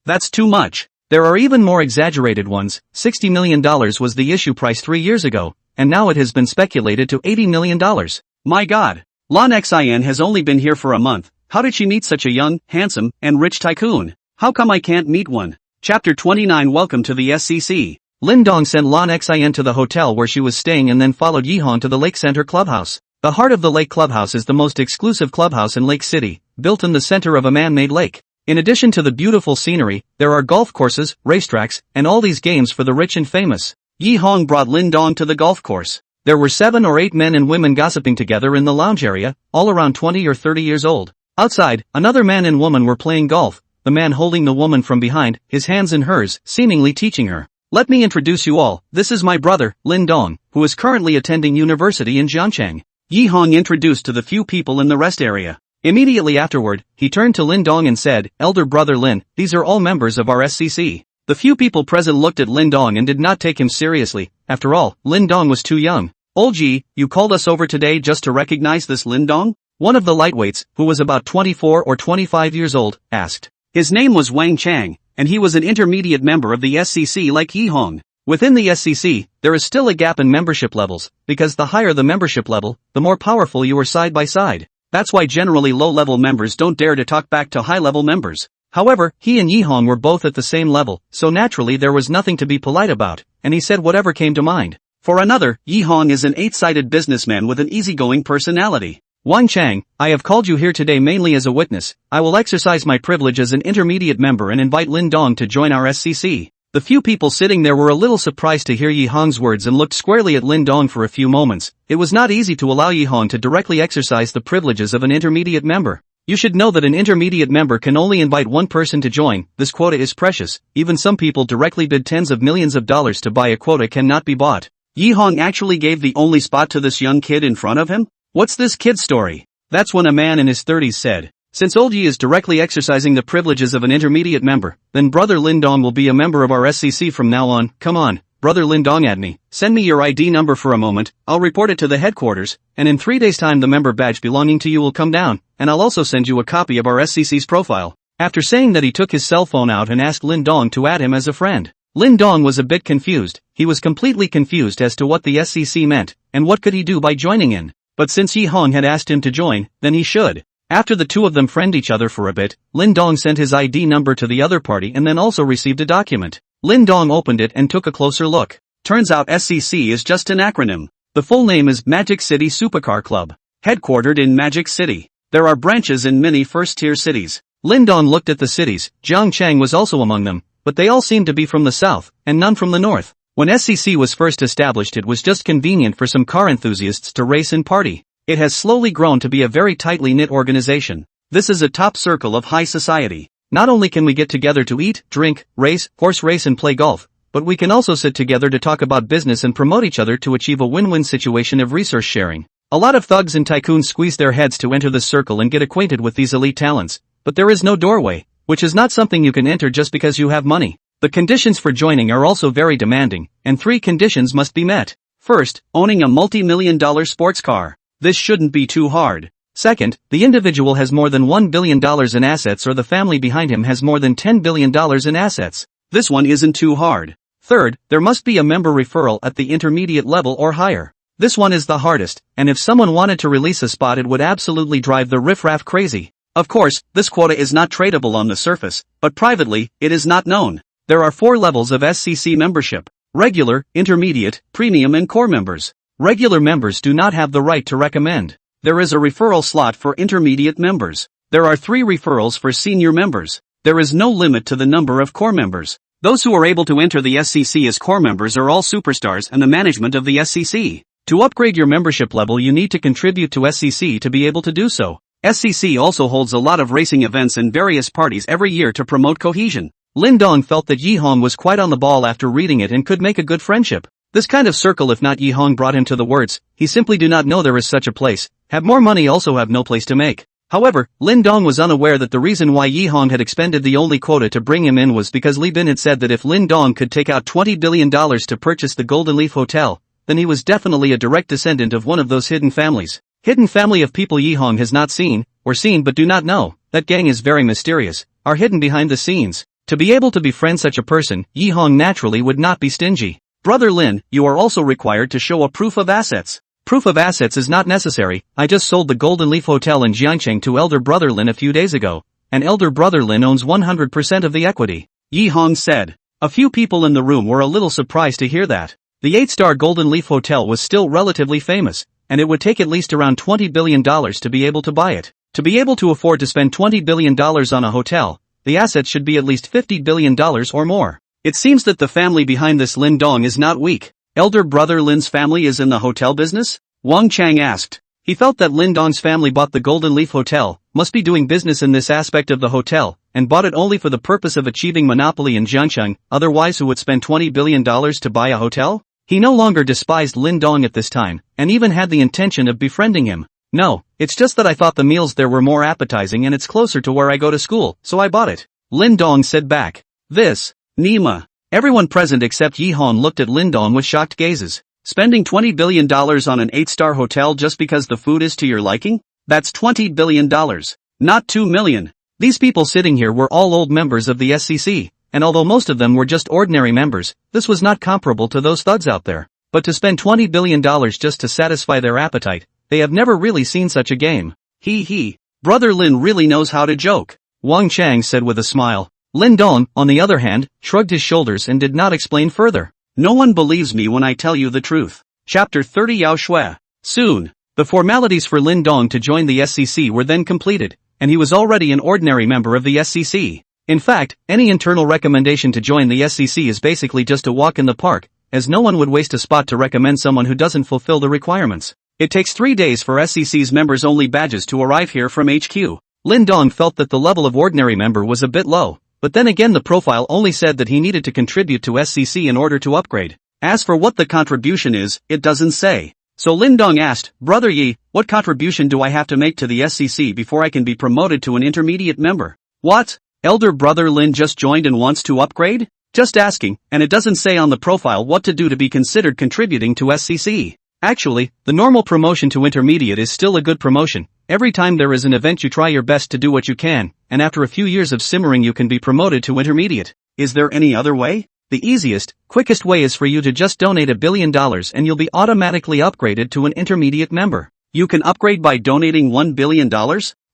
That's too much. There are even more exaggerated ones. $60 million was the issue price 3 years ago, and now it has been speculated to $80 million. My God. Lon Xin has only been here for a month. How did she meet such a young, handsome, and rich tycoon? How come I can't meet one? Chapter 29. Welcome to the SCC. Lin Dong sent Lon Xin to the hotel where she was staying and then followed Yihong to the Lake Center Clubhouse. The heart of the Lake Clubhouse is the most exclusive clubhouse in Lake City, built in the center of a man-made lake. In addition to the beautiful scenery, there are golf courses, racetracks, and all these games for the rich and famous. Yihong brought Lin Dong to the golf course. There were 7 or 8 men and women gossiping together in the lounge area, all around 20 or 30 years old. Outside, another man and woman were playing golf, the man holding the woman from behind, his hands in hers, seemingly teaching her. Let me introduce you all, this is my brother, Lin Dong, who is currently attending university in Jiangcheng. Yihong introduced to the few people in the rest area. Immediately afterward, he turned to Lin Dong and said, Elder brother Lin, these are all members of our SCC. The few people present looked at Lin Dong and did not take him seriously. After all, Lin Dong was too young. Old Ji, you called us over today just to recognize this Lin Dong? One of the lightweights, who was about 24 or 25 years old, asked. His name was Wang Chang, and he was an intermediate member of the SCC like Yihong. Within the SCC, there is still a gap in membership levels, because the higher the membership level, the more powerful you are side by side. That's why generally low-level members don't dare to talk back to high-level members. However, he and Yihong were both at the same level, so naturally there was nothing to be polite about, and he said whatever came to mind. For another, Yihong is an 8-sided businessman with an easygoing personality. Wang Chang, I have called you here today mainly as a witness. I will exercise my privilege as an intermediate member and invite Lin Dong to join our SCC. The few people sitting there were a little surprised to hear Yihong's words and looked squarely at Lin Dong for a few moments. It was not easy to allow Yihong to directly exercise the privileges of an intermediate member. You should know that an intermediate member can only invite one person to join. This quota is precious. Even some people directly bid tens of millions of dollars to buy a quota cannot be bought. Yihong actually gave the only spot to this young kid in front of him? What's this kid's story? That's when a man in his 30s said. Since Old Yi is directly exercising the privileges of an intermediate member, then Brother Lin Dong will be a member of our SCC from now on. Come on, Brother Lin Dong, add me. Send me your ID number for a moment, I'll report it to the headquarters, and in 3 days' time the member badge belonging to you will come down, and I'll also send you a copy of our SCC's profile. After saying that, he took his cell phone out and asked Lin Dong to add him as a friend. Lin Dong was a bit confused. He was completely confused as to what the SCC meant, and what could he do by joining in. But since Yihong had asked him to join, then he should. After the two of them friend each other for a bit, Lin Dong sent his ID number to the other party and then also received a document. Lin Dong opened it and took a closer look. Turns out SCC is just an acronym. The full name is Magic City Supercar Club. Headquartered in Magic City. There are branches in many first-tier cities. Lin Dong looked at the cities. Jiangcheng was also among them, but they all seemed to be from the south, and none from the north. When SCC was first established, it was just convenient for some car enthusiasts to race and party. It has slowly grown to be a very tightly knit organization. This is a top circle of high society. Not only can we get together to eat, drink, race, horse race and play golf, but we can also sit together to talk about business and promote each other to achieve a win-win situation of resource sharing. A lot of thugs and tycoons squeeze their heads to enter this circle and get acquainted with these elite talents, but there is no doorway, which is not something you can enter just because you have money. The conditions for joining are also very demanding, and 3 conditions must be met. First, owning a multi-million-dollar sports car. This shouldn't be too hard. Second, the individual has more than $1 billion in assets or the family behind him has more than $10 billion in assets. This one isn't too hard. Third, there must be a member referral at the intermediate level or higher. This one is the hardest, and if someone wanted to release a spot it would absolutely drive the riffraff crazy. Of course, this quota is not tradable on the surface, but privately, it is not known. There are 4 levels of SCC membership: regular, intermediate, premium and core members. Regular members do not have the right to recommend. There is a referral slot for intermediate members. There are 3 referrals for senior members. There is no limit to the number of core members. Those who are able to enter the SCC as core members are all superstars and the management of the SCC. To upgrade your membership level you need to contribute to SCC to be able to do so. SCC also holds a lot of racing events and various parties every year to promote cohesion. Lin Dong felt that Yihong was quite on the ball after reading it and could make a good friendship. This kind of circle, if not Yihong brought him to the words, he simply do not know there is such a place. Have more money, also have no place to make. However, Lin Dong was unaware that the reason why Yihong had expended the only quota to bring him in was because Li Bin had said that if Lin Dong could take out $20 billion to purchase the Golden Leaf Hotel, then he was definitely a direct descendant of one of those hidden families. Hidden family of people Yihong has not seen, or seen but do not know. That gang is very mysterious, are hidden behind the scenes. To be able to befriend such a person, Yi Hong naturally would not be stingy. Brother Lin, you are also required to show a proof of assets. Proof of assets is not necessary. I just sold the Golden Leaf Hotel in Jiangcheng to elder brother Lin a few days ago, and elder brother Lin owns 100% of the equity, Yi Hong said. A few people in the room were a little surprised to hear that. The 8-star Golden Leaf Hotel was still relatively famous, and it would take at least around $20 billion to be able to buy it. To be able to afford to spend $20 billion on a hotel, the assets should be at least $50 billion or more. It seems that the family behind this Lin Dong is not weak. Elder brother Lin's family is in the hotel business? Wang Chang asked. He felt that Lin Dong's family bought the Golden Leaf Hotel, must be doing business in this aspect of the hotel, and bought it only for the purpose of achieving monopoly in Jiangcheng, otherwise who would spend $20 billion to buy a hotel? He no longer despised Lin Dong at this time, and even had the intention of befriending him. No, it's just that I thought the meals there were more appetizing and it's closer to where I go to school, so I bought it. Lin Dong said back. This, Nima. Everyone present except Yi Hong looked at Lin Dong with shocked gazes. Spending $20 billion on an 8-star hotel just because the food is to your liking? That's $20 billion. Not $2 million. These people sitting here were all old members of the SCC, and although most of them were just ordinary members, this was not comparable to those thugs out there. But to spend $20 billion just to satisfy their appetite, they have never really seen such a game. He. Brother Lin really knows how to joke, Wang Chang said with a smile. Lin Dong, on the other hand, shrugged his shoulders and did not explain further. No one believes me when I tell you the truth. Chapter 30 Yao Shui. Soon, the formalities for Lin Dong to join the SCC were then completed, and he was already an ordinary member of the SCC. In fact, any internal recommendation to join the SCC is basically just a walk in the park, as no one would waste a spot to recommend someone who doesn't fulfill the requirements. It takes 3 days for SCC's members-only badges to arrive here from HQ. Lin Dong felt that the level of ordinary member was a bit low, but then again the profile only said that he needed to contribute to SCC in order to upgrade. As for what the contribution is, it doesn't say. So Lin Dong asked, Brother Yi, what contribution do I have to make to the SCC before I can be promoted to an intermediate member? What? Elder brother Lin just joined and wants to upgrade? Just asking, and it doesn't say on the profile what to do to be considered contributing to SCC. Actually, the normal promotion to intermediate is still a good promotion. Every time there is an event you try your best to do what you can, and after a few years of simmering you can be promoted to intermediate. Is there any other way? The easiest, quickest way is for you to just donate $1 billion and you'll be automatically upgraded to an intermediate member. You can upgrade by donating $1 billion?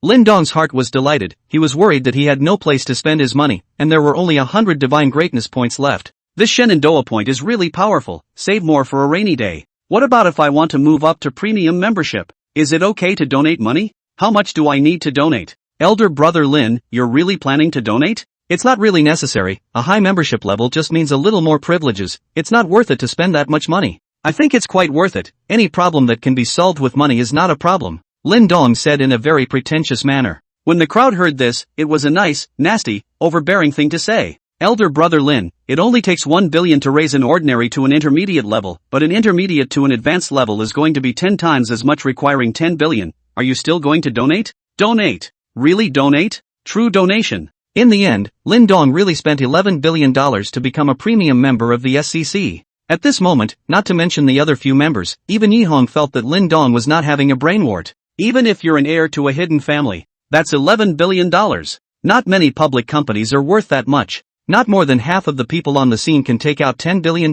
Lin Dong's heart was delighted. He was worried that he had no place to spend his money, and there were only 100 divine greatness points left. This Shenandoah point is really powerful. Save more for a rainy day. What about if I want to move up to premium membership? Is it okay to donate money? How much do I need to donate? Elder brother Lin, you're really planning to donate? It's not really necessary. A high membership level just means a little more privileges. It's not worth it to spend that much money. I think it's quite worth it. Any problem that can be solved with money is not a problem, Lin Dong said in a very pretentious manner. When the crowd heard this, it was a nice, nasty, overbearing thing to say. Elder brother Lin, it only takes $1 billion to raise an ordinary to an intermediate level, but an intermediate to an advanced level is going to be 10 times as much, requiring $10 billion. Are you still going to donate? Donate. Really donate? True donation. In the end, Lin Dong really spent $11 billion to become a premium member of the SCC. At this moment, not to mention the other few members, even Yi Hong felt that Lin Dong was not having a brain wart. Even if you're an heir to a hidden family, that's $11 billion. Not many public companies are worth that much. Not more than half of the people on the scene can take out $10 billion,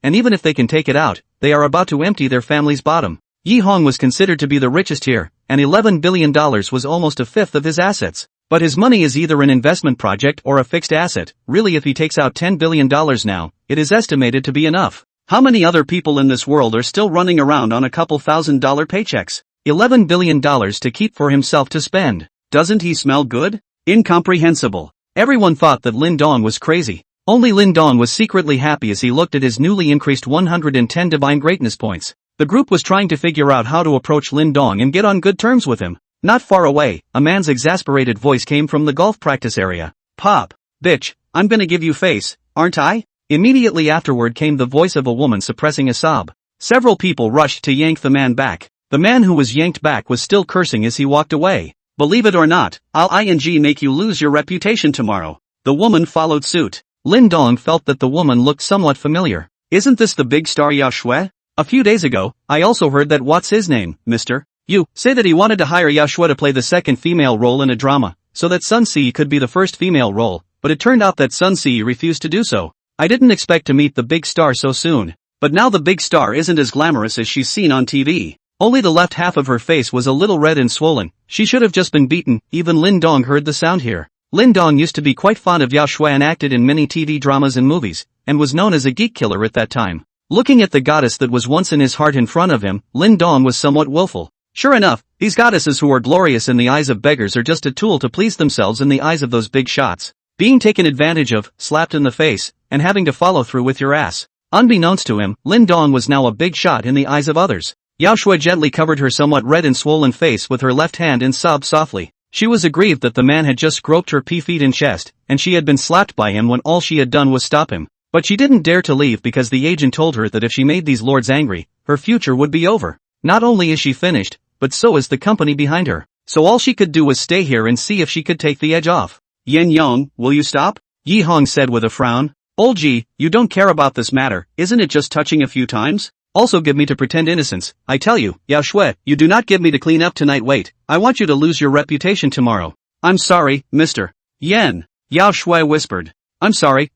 and even if they can take it out, they are about to empty their family's bottom. Yi Hong was considered to be the richest here, and $11 billion was almost a fifth of his assets. But his money is either an investment project or a fixed asset. Really, if he takes out $10 billion now, it is estimated to be enough. How many other people in this world are still running around on a couple $1,000 paychecks? $11 billion to keep for himself to spend. Doesn't he smell good? Incomprehensible. Everyone thought that Lin Dong was crazy. Only Lin Dong was secretly happy as he looked at his newly increased 110 divine greatness points. The group was trying to figure out how to approach Lin Dong and get on good terms with him. Not far away, a man's exasperated voice came from the golf practice area. Pop, bitch, I'm gonna give you face, aren't I? Immediately afterward came the voice of a woman suppressing a sob. Several people rushed to yank the man back. The man who was yanked back was still cursing as he walked away. Believe it or not, I'll make you lose your reputation tomorrow. The woman followed suit. Lin Dong felt that the woman looked somewhat familiar. Isn't this the big star Yao Shui? A few days ago, I also heard that what's his name, Mr. You say that he wanted to hire Yao Shui to play the second female role in a drama, so that Sun Si could be the first female role, but it turned out that Sun Si refused to do so. I didn't expect to meet the big star so soon. But now the big star isn't as glamorous as she's seen on TV. Only the left half of her face was a little red and swollen. She should have just been beaten. Even Lin Dong heard the sound here. Lin Dong used to be quite fond of Yao Shui and acted in many TV dramas and movies, and was known as a geek killer at that time. Looking at the goddess that was once in his heart in front of him, Lin Dong was somewhat willful. Sure enough, these goddesses who are glorious in the eyes of beggars are just a tool to please themselves in the eyes of those big shots. Being taken advantage of, slapped in the face, and having to follow through with your ass. Unbeknownst to him, Lin Dong was now a big shot in the eyes of others. Yao Shui gently covered her somewhat red and swollen face with her left hand and sobbed softly. She was aggrieved that the man had just groped her feet and chest, and she had been slapped by him when all she had done was stop him. But she didn't dare to leave because the agent told her that if she made these lords angry, her future would be over. Not only is she finished, but so is the company behind her. So all she could do was stay here and see if she could take the edge off. Yen Yong, will you stop? Yi Hong said with a frown. Old Ji, you don't care about this matter, isn't it just touching a few times? Also give me to pretend innocence, I tell you, Yao Shui, you do not give me to clean up tonight. Wait, I want you to lose your reputation tomorrow. I'm sorry, Mr. Yen. Yao Shui whispered. I'm sorry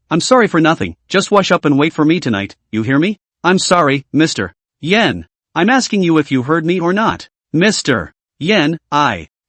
for nothing, just wash up and wait for me tonight, you hear me? I'm sorry, Mr. Yen. I'm asking you if you heard me or not. Mr. Yen,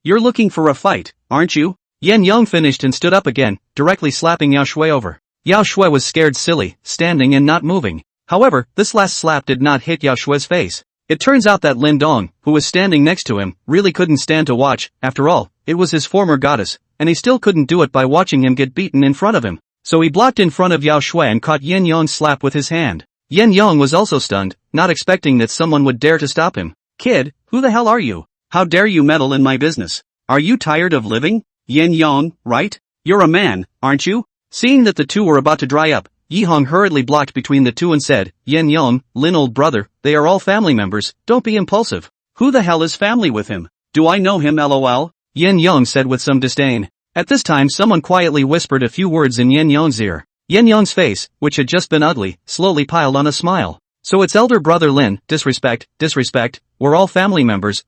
you're looking for a fight, aren't you? Yen Yong finished and stood up again, directly slapping Yao Shui over. Yao Shui was scared silly, standing and not moving. However, this last slap did not hit Yao Shui's face. It turns out that Lin Dong, who was standing next to him, really couldn't stand to watch. After all, it was his former goddess, and he still couldn't do it by watching him get beaten in front of him. So he blocked in front of Yao Shui and caught Yen Yong's slap with his hand. Yen Yong was also stunned, not expecting that someone would dare to stop him. Kid, who the hell are you? How dare you meddle in my business? Are you tired of living? Yen Yong, right? You're a man, aren't you? Seeing that the two were about to dry up, Yi Hong hurriedly blocked between the two and said, Yen Yong, Lin old brother, they are all family members, don't be impulsive. Who the hell is family with him? Do I know him lol? Yen Yong said with some disdain. At this time someone quietly whispered a few words in Yen Yong's ear. Yen Yong's face, which had just been ugly, slowly piled on a smile. So it's elder brother Lin, disrespect, we're all family members,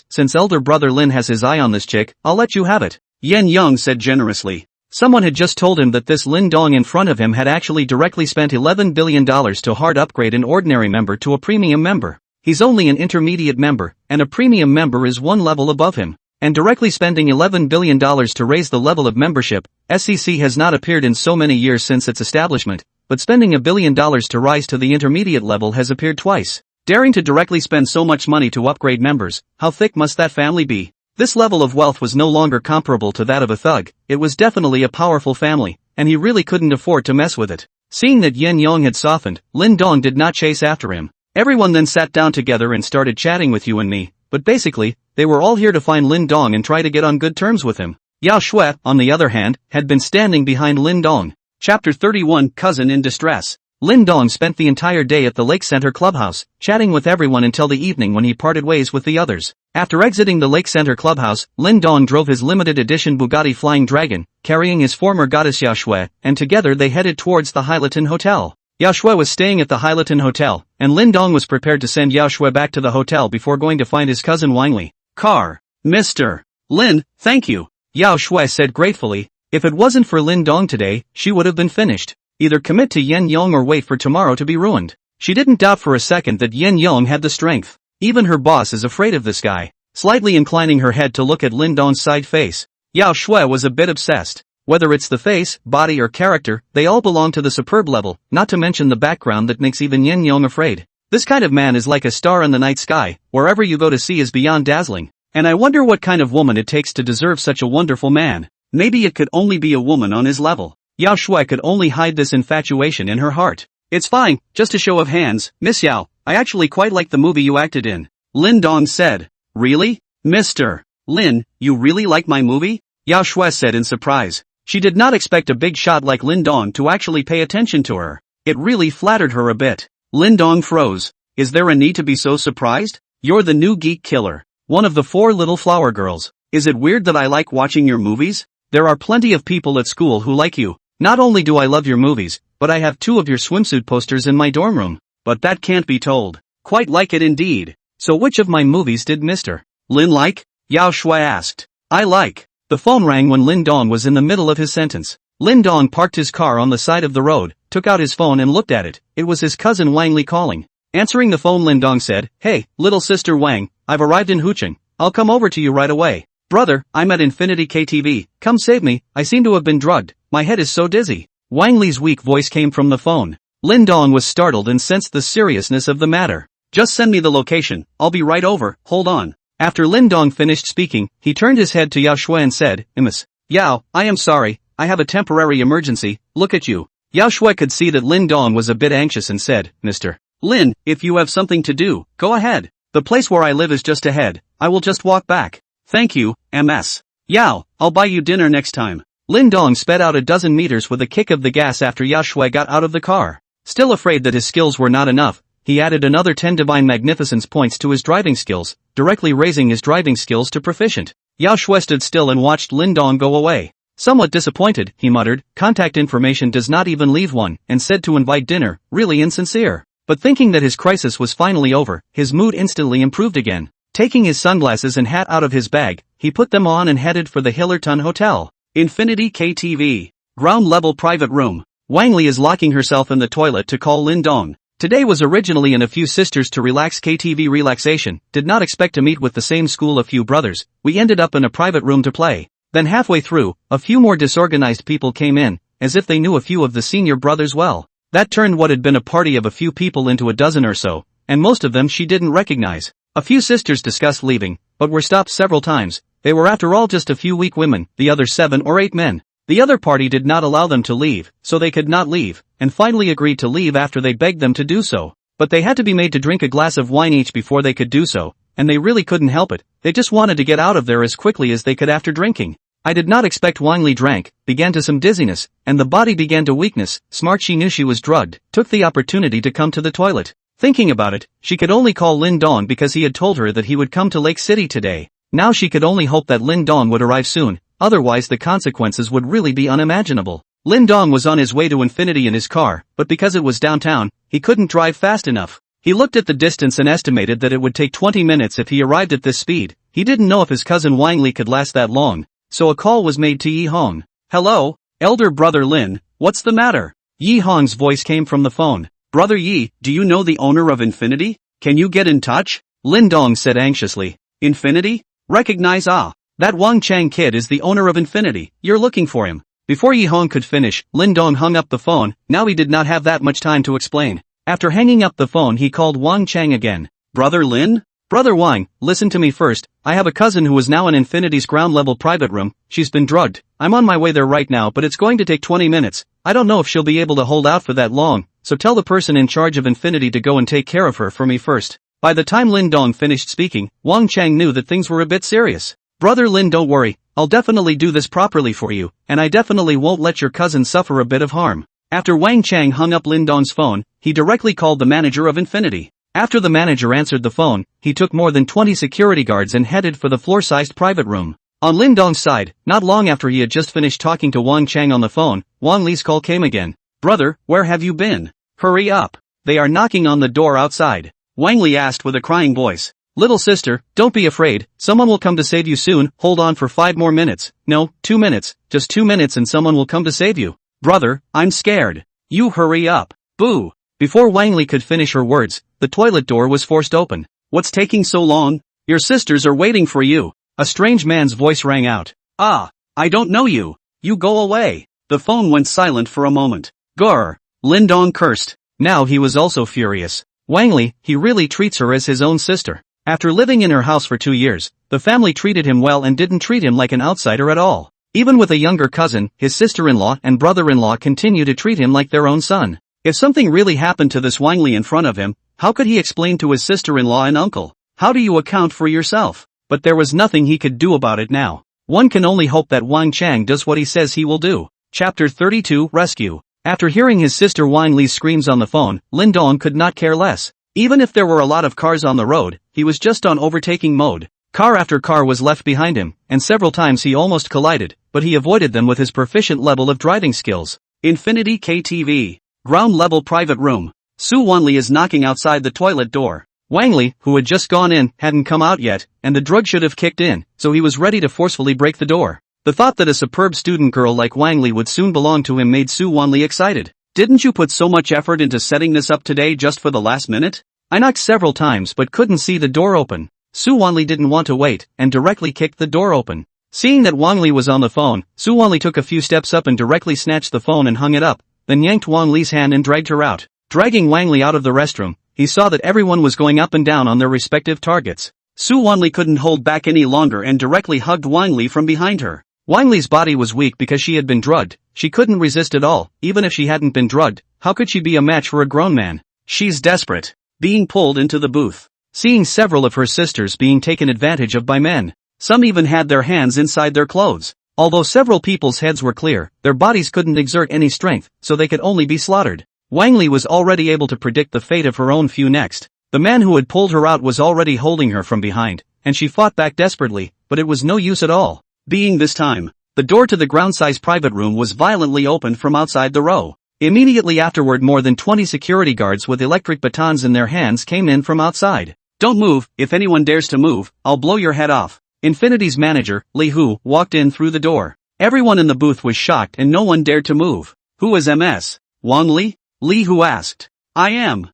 since elder brother Lin has his eye on this chick, I'll let you have it. Yen Yong said generously. Someone had just told him that this Lin Dong in front of him had actually directly spent $11 billion to hard upgrade an ordinary member to a premium member. He's only an intermediate member, and a premium member is one level above him. And directly spending $11 billion to raise the level of membership, SEC has not appeared in so many years since its establishment, but spending $1 billion to rise to the intermediate level has appeared twice. Daring to directly spend so much money to upgrade members, how thick must that family be? This level of wealth was no longer comparable to that of a thug, it was definitely a powerful family, and he really couldn't afford to mess with it. Seeing that Yen Yong had softened, Lin Dong did not chase after him. Everyone then sat down together and started chatting with you and me, but basically, they were all here to find Lin Dong and try to get on good terms with him. Yao Shui, on the other hand, had been standing behind Lin Dong. Chapter 31, Cousin in Distress. Lin Dong spent the entire day at the Lake Center Clubhouse, chatting with everyone until the evening when he parted ways with the others. After exiting the Lake Center Clubhouse, Lin Dong drove his limited edition Bugatti Flying Dragon, carrying his former goddess Yao Shui, and together they headed towards the Hylaton Hotel. Yao Shui was staying at the Hylaton Hotel, and Lin Dong was prepared to send Yao Shui back to the hotel before going to find his cousin Wangley. Car. Mr. Lin, thank you. Yao Shui said gratefully. If it wasn't for Lin Dong today, she would have been finished. Either commit to Yen Yong or wait for tomorrow to be ruined. She didn't doubt for a second that Yen Yong had the strength. Even her boss is afraid of this guy. Slightly inclining her head to look at Lin Dong's side face, Yao Shui was a bit obsessed. Whether it's the face, body or character, they all belong to the superb level, not to mention the background that makes even Yen Yong afraid. This kind of man is like a star in the night sky, wherever you go to see is beyond dazzling. And I wonder what kind of woman it takes to deserve such a wonderful man. Maybe it could only be a woman on his level. Yao Shui could only hide this infatuation in her heart. It's fine, just a show of hands, Miss Yao, I actually quite like the movie you acted in. Lin Dong said. Really? Mr. Lin, you really like my movie? Yao Shui said in surprise. She did not expect a big shot like Lin Dong to actually pay attention to her. It really flattered her a bit. Lin Dong froze. Is there a need to be so surprised? You're the new geek killer. One of the 4 little flower girls. Is it weird that I like watching your movies? There are plenty of people at school who like you. Not only do I love your movies, but I have 2 of your swimsuit posters in my dorm room. But that can't be told. Quite like it indeed. So which of my movies did Mr. Lin like? Yao Shui asked. I like The phone rang when Lin Dong was in the middle of his sentence. Lin Dong parked his car on the side of the road, took out his phone and looked at it. It was his cousin Wang Li calling. Answering the phone, Lin Dong said, "Hey, little sister Wang, I've arrived in Hucheng. I'll come over to you right away. Brother, I'm at Infinity KTV, come save me, I seem to have been drugged, my head is so dizzy." Wang Li's weak voice came from the phone. Lin Dong was startled and sensed the seriousness of the matter. "Just send me the location, I'll be right over, hold on." After Lin Dong finished speaking, he turned his head to Yao Shui and said, "Miss Yao, I am sorry, I have a temporary emergency, look at you." Yao Shui could see that Lin Dong was a bit anxious and said, "Mr. Lin, if you have something to do, go ahead. The place where I live is just ahead, I will just walk back." "Thank you, Ms. Yao, I'll buy you dinner next time." Lin Dong sped out a dozen meters with a kick of the gas after Yao Shui got out of the car. Still afraid that his skills were not enough, he added another 10 divine magnificence points to his driving skills, directly raising his driving skills to proficient. Yao Shui stood still and watched Lin Dong go away. Somewhat disappointed, he muttered, "Contact information does not even leave one," and said to invite dinner, really insincere. But thinking that his crisis was finally over, his mood instantly improved again. Taking his sunglasses and hat out of his bag, he put them on and headed for the Hillerton Hotel. Infinity KTV. Ground level private room. Wang Li is locking herself in the toilet to call Lin Dong. Today was originally in a few sisters to relax KTV relaxation, did not expect to meet with the same school a few brothers, we ended up in a private room to play. Then halfway through, a few more disorganized people came in, as if they knew a few of the senior brothers well. That turned what had been a party of a few people into a dozen or so, and most of them she didn't recognize. A few sisters discussed leaving, but were stopped several times. They were after all just a few weak women, the other 7 or 8 men. The other party did not allow them to leave, so they could not leave, and finally agreed to leave after they begged them to do so. But they had to be made to drink a glass of wine each before they could do so, and they really couldn't help it, they just wanted to get out of there as quickly as they could after drinking. I did not expect Wang Li drank, began to some dizziness, and the body began to weakness. Smart, she knew she was drugged, took the opportunity to come to the toilet. Thinking about it, she could only call Lin Dong because he had told her that he would come to Lake City today. Now she could only hope that Lin Dong would arrive soon, otherwise the consequences would really be unimaginable. Lin Dong was on his way to Infinity in his car, but because it was downtown, he couldn't drive fast enough. He looked at the distance and estimated that it would take 20 minutes if he arrived at this speed. He didn't know if his cousin Wang Li could last that long. So a call was made to Yi Hong. "Hello, elder brother Lin, what's the matter?" Yi Hong's voice came from the phone. "Brother Yi, do you know the owner of Infinity? Can you get in touch?" Lin Dong said anxiously. "Infinity? Recognize that Wang Chang kid is the owner of Infinity, you're looking for him." Before Yi Hong could finish, Lin Dong hung up the phone. Now he did not have that much time to explain. After hanging up the phone he called Wang Chang again. "Brother Lin? Brother Wang, listen to me first, I have a cousin who is now in Infinity's ground-level private room, she's been drugged, I'm on my way there right now but it's going to take 20 minutes, I don't know if she'll be able to hold out for that long, so tell the person in charge of Infinity to go and take care of her for me first." By the time Lin Dong finished speaking, Wang Chang knew that things were a bit serious. "Brother Lin, don't worry, I'll definitely do this properly for you, and I definitely won't let your cousin suffer a bit of harm." After Wang Chang hung up Lin Dong's phone, he directly called the manager of Infinity. After the manager answered the phone, he took more than 20 security guards and headed for the floor-sized private room. On Lin Dong's side, not long after he had just finished talking to Wang Chang on the phone, Wang Li's call came again. "Brother, where have you been? Hurry up. They are knocking on the door outside." Wang Li asked with a crying voice. "Little sister, don't be afraid, someone will come to save you soon, hold on for 5 more minutes, no, 2 minutes, just 2 minutes and someone will come to save you." "Brother, I'm scared. You hurry up. Boo." Before Wang Li could finish her words, the toilet door was forced open. "What's taking so long? Your sisters are waiting for you." A strange man's voice rang out. I don't know you. You go away." The phone went silent for a moment. "Grr." Lin Dong cursed. Now he was also furious. Wang Li, he really treats her as his own sister. After living in her house for 2 years, the family treated him well and didn't treat him like an outsider at all. Even with a younger cousin, his sister-in-law and brother-in-law continue to treat him like their own son. If something really happened to this Wang Li in front of him, how could he explain to his sister-in-law and uncle? How do you account for yourself? But there was nothing he could do about it now. One can only hope that Wang Chang does what he says he will do. Chapter 32, Rescue. After hearing his sister Wang Li's screams on the phone, Lin Dong could not care less. Even if there were a lot of cars on the road, he was just on overtaking mode. Car after car was left behind him, and several times he almost collided, but he avoided them with his proficient level of driving skills. Infinity KTV. Ground level private room. Su Wanli is knocking outside the toilet door. Wang Li, who had just gone in, hadn't come out yet, and the drug should have kicked in, so he was ready to forcefully break the door. The thought that a superb student girl like Wang Li would soon belong to him made Su Wanli excited. Didn't you put so much effort into setting this up today just for the last minute? I knocked several times but couldn't see the door open. Su Wanli didn't want to wait and directly kicked the door open. Seeing that Wang Li was on the phone, Su Wanli took a few steps up and directly snatched the phone and hung it up, then yanked Wang Li's hand and dragged her out. Dragging Wang Li out of the restroom, he saw that everyone was going up and down on their respective targets. Su Wanli couldn't hold back any longer and directly hugged Wang Li from behind her. Wang Li's body was weak because she had been drugged. She couldn't resist at all. Even if she hadn't been drugged, how could she be a match for a grown man? She's desperate. Being pulled into the booth. Seeing several of her sisters being taken advantage of by men. Some even had their hands inside their clothes. Although several people's heads were clear, their bodies couldn't exert any strength, so they could only be slaughtered. Wang Li was already able to predict the fate of her own few next. The man who had pulled her out was already holding her from behind, and she fought back desperately, but it was no use at all. Being this time, the door to the ground-size private room was violently opened from outside the row. Immediately afterward, more than 20 security guards with electric batons in their hands came in from outside. Don't move, if anyone dares to move, I'll blow your head off. Infinity's manager, Li Hu, walked in through the door. Everyone in the booth was shocked and no one dared to move. Who is MS? Wang Li? Li Hu asked. I am.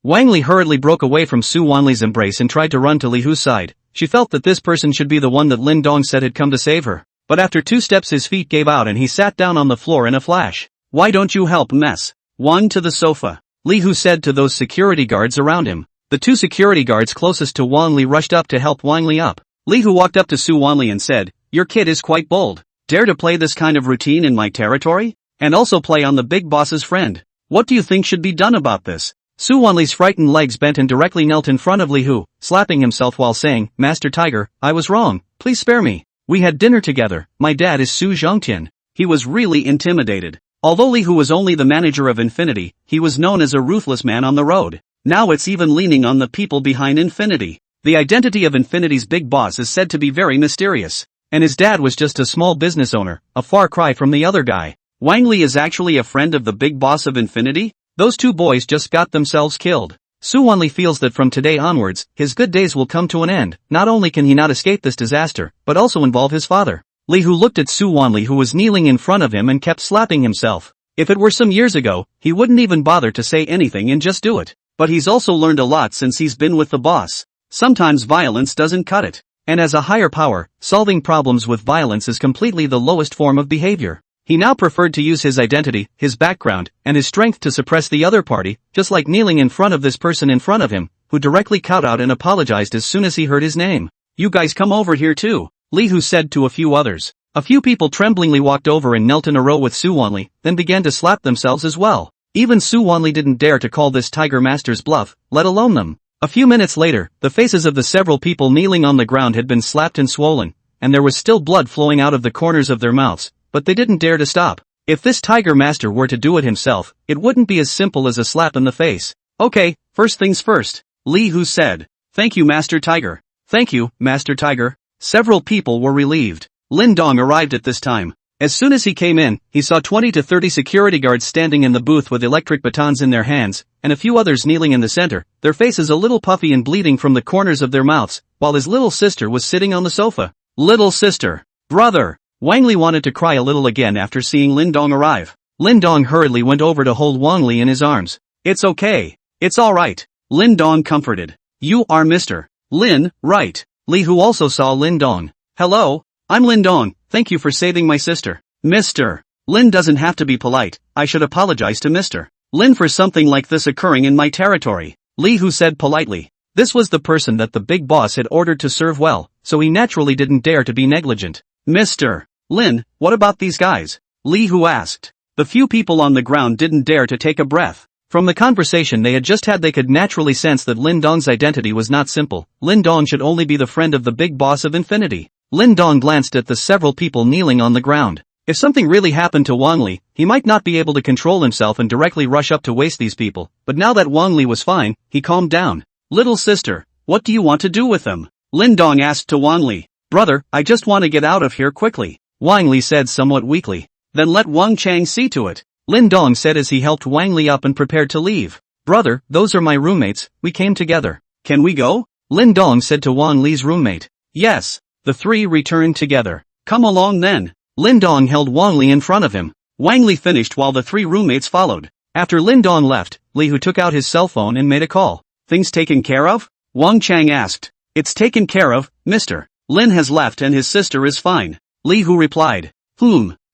Wang Li hurriedly broke away from Su Wanli's embrace and tried to run to Li Hu's side. She felt that this person should be the one that Lin Dong said had come to save her. But after 2 steps his feet gave out and he sat down on the floor in a flash. Why don't you help mess? Wang to the sofa. Li Hu said to those security guards around him. The 2 security guards closest to Wang Li rushed up to help Wang Li up. Li Hu walked up to Su Wanli and said, your kid is quite bold. Dare to play this kind of routine in my territory? And also play on the big boss's friend. What do you think should be done about this? Su Wanli's frightened legs bent and directly knelt in front of Li Hu, slapping himself while saying, Master Tiger, I was wrong, please spare me. We had dinner together, my dad is Su Zhongtian. He was really intimidated. Although Li Hu was only the manager of Infinity, he was known as a ruthless man on the road. Now it's even leaning on the people behind Infinity. The identity of Infinity's big boss is said to be very mysterious. And his dad was just a small business owner, a far cry from the other guy. Wang Li is actually a friend of the big boss of Infinity? Those 2 boys just got themselves killed. Su Wanli feels that from today onwards, his good days will come to an end. Not only can he not escape this disaster, but also involve his father. Li Hu looked at Su Wanli who was kneeling in front of him and kept slapping himself. If it were some years ago, he wouldn't even bother to say anything and just do it. But he's also learned a lot since he's been with the boss. Sometimes violence doesn't cut it. And as a higher power, solving problems with violence is completely the lowest form of behavior. He now preferred to use his identity, his background, and his strength to suppress the other party, just like kneeling in front of this person in front of him, who directly kowtowed and apologized as soon as he heard his name. You guys come over here too, Li Hu said to a few others. A few people tremblingly walked over and knelt in a row with Su Wanli, then began to slap themselves as well. Even Su Wanli didn't dare to call this Tiger Master's bluff, let alone them. A few minutes later, the faces of the several people kneeling on the ground had been slapped and swollen, and there was still blood flowing out of the corners of their mouths. But they didn't dare to stop. If this Tiger Master were to do it himself, it wouldn't be as simple as a slap in the face. Okay, first things first, Li Hu said. Thank you Master Tiger. Thank you, Master Tiger. Several people were relieved. Lin Dong arrived at this time. As soon as he came in, he saw 20 to 30 security guards standing in the booth with electric batons in their hands, and a few others kneeling in the center, their faces a little puffy and bleeding from the corners of their mouths, while his little sister was sitting on the sofa. Little sister. Brother. Wang Li wanted to cry a little again after seeing Lin Dong arrive. Lin Dong hurriedly went over to hold Wang Li in his arms. It's okay. It's alright. Lin Dong comforted. You are Mr. Lin, right? Li Hu also saw Lin Dong. Hello, I'm Lin Dong, thank you for saving my sister. Mr. Lin doesn't have to be polite, I should apologize to Mr. Lin for something like this occurring in my territory. Li Hu said politely. This was the person that the big boss had ordered to serve well, so he naturally didn't dare to be negligent. Mr. Lin, what about these guys? Li Hu asked. The few people on the ground didn't dare to take a breath. From the conversation they had just had they could naturally sense that Lin Dong's identity was not simple. Lin Dong should only be the friend of the big boss of Infinity. Lin Dong glanced at the several people kneeling on the ground. If something really happened to Wang Li, he might not be able to control himself and directly rush up to waste these people, but now that Wang Li was fine, he calmed down. Little sister, what do you want to do with them? Lin Dong asked to Wang Li. Brother, I just want to get out of here quickly. Wang Li said somewhat weakly. Then let Wang Chang see to it. Lin Dong said as he helped Wang Li up and prepared to leave. Brother, those are my roommates, we came together. Can we go? Lin Dong said to Wang Li's roommate. Yes. The 3 returned together. Come along then. Lin Dong held Wang Li in front of him. Wang Li finished while the three roommates followed. After Lin Dong left, Li Hu took out his cell phone and made a call. Things taken care of? Wang Chang asked. It's taken care of, mister. Lin has left and his sister is fine. Li Hu replied.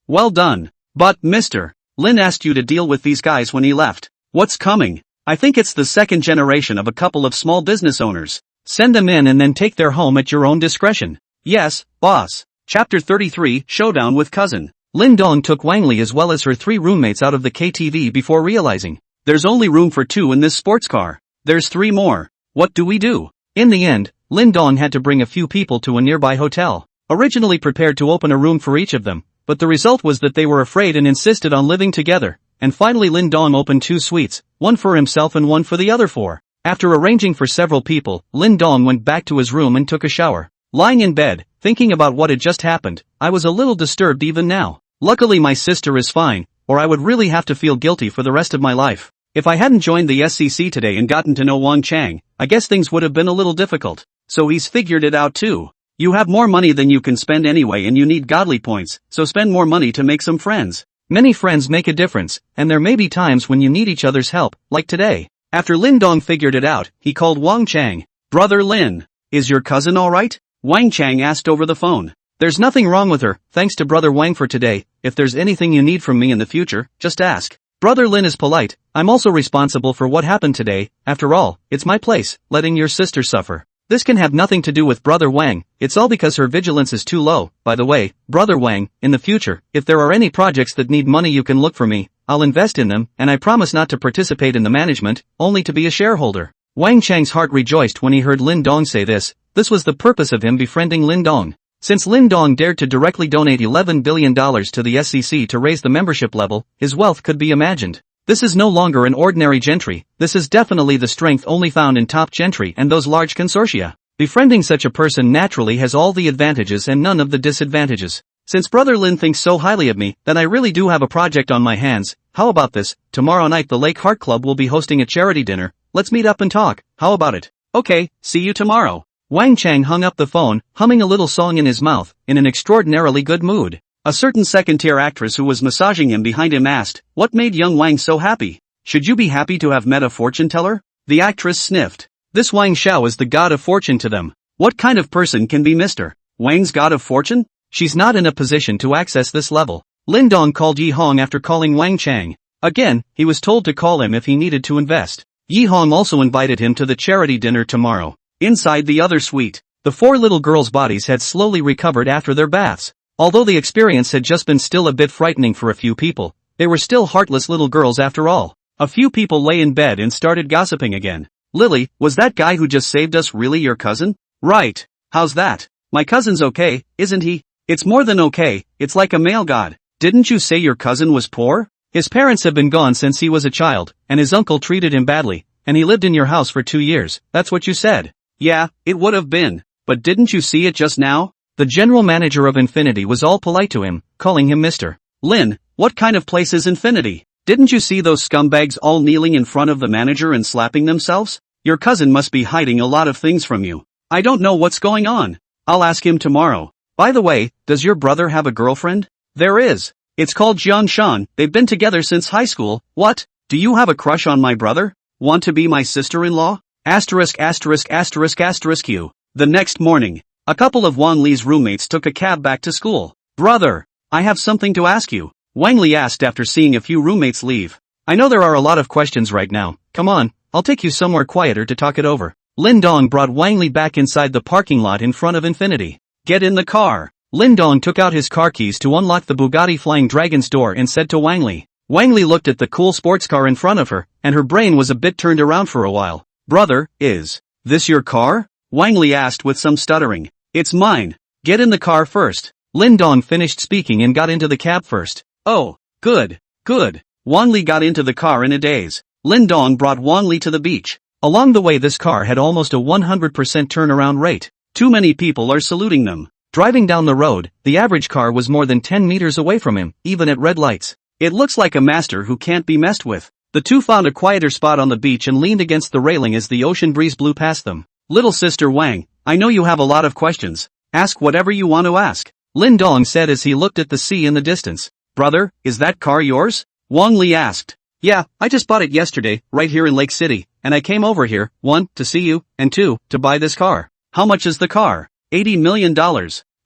Well done. But, mister, Lin asked you to deal with these guys when he left. What's coming? I think it's the second generation of a couple of small business owners. Send them in and then take their home at your own discretion. Yes, boss. Chapter 33, Showdown with Cousin. Lin Dong took Wang Li as well as her three roommates out of the KTV before realizing, there's only room for two in this sports car. There's three more. What do we do? In the end, Lin Dong had to bring a few people to a nearby hotel, originally prepared to open a room for each of them, but the result was that they were afraid and insisted on living together, and finally Lin Dong opened two suites, one for himself and one for the other four. After arranging for several people, Lin Dong went back to his room and took a shower. Lying in bed, thinking about what had just happened, I was a little disturbed even now. Luckily my sister is fine, or I would really have to feel guilty for the rest of my life. If I hadn't joined the SCC today and gotten to know Wang Chang, I guess things would have been a little difficult. So he's figured it out too. You have more money than you can spend anyway and you need godly points, so spend more money to make some friends. Many friends make a difference, and there may be times when you need each other's help, like today. After Lin Dong figured it out, he called Wang Chang. Brother Lin, is your cousin alright? Wang Chang asked over the phone. There's nothing wrong with her, thanks to Brother Wang for today. If there's anything you need from me in the future, just ask. Brother Lin is polite. I'm also responsible for what happened today. After all, it's my place, letting your sister suffer. This can have nothing to do with Brother Wang, it's all because her vigilance is too low. By the way, Brother Wang, in the future, if there are any projects that need money you can look for me, I'll invest in them, and I promise not to participate in the management, only to be a shareholder. Wang Chang's heart rejoiced when he heard Lin Dong say this. This was the purpose of him befriending Lin Dong. Since Lin Dong dared to directly donate $11 billion to the SCC to raise the membership level, his wealth could be imagined. This is no longer an ordinary gentry, this is definitely the strength only found in top gentry and those large consortia. Befriending such a person naturally has all the advantages and none of the disadvantages. Since Brother Lin thinks so highly of me, then I really do have a project on my hands. How about this? Tomorrow night the Lake Heart Club will be hosting a charity dinner. Let's meet up and talk. How about it? Okay, see you tomorrow. Wang Chang hung up the phone, humming a little song in his mouth, in an extraordinarily good mood. A certain second-tier actress who was massaging him behind him asked, what made young Wang so happy? Should you be happy to have met a fortune teller? The actress sniffed. This Wang Xiao is the god of fortune to them. What kind of person can be Mr. Wang's god of fortune? She's not in a position to access this level. Lin Dong called Yi Hong after calling Wang Chang. Again, he was told to call him if he needed to invest. Yi Hong also invited him to the charity dinner tomorrow. Inside the other suite, the four little girls' bodies had slowly recovered after their baths. Although the experience had just been still a bit frightening for a few people, they were still heartless little girls after all. A few people lay in bed and started gossiping again. Lily, was that guy who just saved us really your cousin? Right. How's that? My cousin's okay, isn't he? It's more than okay, it's like a male god. Didn't you say your cousin was poor? His parents have been gone since he was a child, and his uncle treated him badly, and he lived in your house for 2 years, that's what you said. Yeah, it would have been. But didn't you see it just now? The general manager of Infinity was all polite to him, calling him Mr. Lin, what kind of place is Infinity? Didn't you see those scumbags all kneeling in front of the manager and slapping themselves? Your cousin must be hiding a lot of things from you. I don't know what's going on. I'll ask him tomorrow. By the way, does your brother have a girlfriend? There is. It's called Jian Shan, they've been together since high school. What? Do you have a crush on my brother? Want to be my sister-in-law? Asterisk asterisk asterisk asterisk Q. The next morning, a couple of Wang Li's roommates took a cab back to school. Brother, I have something to ask you, Wang Li asked after seeing a few roommates leave. I know there are a lot of questions right now. Come on, I'll take you somewhere quieter to talk it over. Lin Dong brought Wang Li back inside the parking lot in front of Infinity. Get in the car. Lin Dong took out his car keys to unlock the Bugatti Flying Dragon's door and said to Wang Li. Wang Li looked at the cool sports car in front of her, and her brain was a bit turned around for a while. Brother, is this your car? Wang Li asked with some stuttering. It's mine. Get in the car first. Lin Dong finished speaking and got into the cab first. Oh, good, good. Wang Li got into the car in a daze. Lin Dong brought Wang Li to the beach. Along the way this car had almost a 100% turnaround rate. Too many people are saluting them. Driving down the road, the average car was more than 10 meters away from him, even at red lights. It looks like a master who can't be messed with. The two found a quieter spot on the beach and leaned against the railing as the ocean breeze blew past them. Little sister Wang, I know you have a lot of questions. Ask whatever you want to ask. Lin Dong said as he looked at the sea in the distance. Brother, is that car yours? Wang Li asked. Yeah, I just bought it yesterday, right here in Lake City, and I came over here, 1, to see you, and 2, to buy this car. How much is the car? $80 million.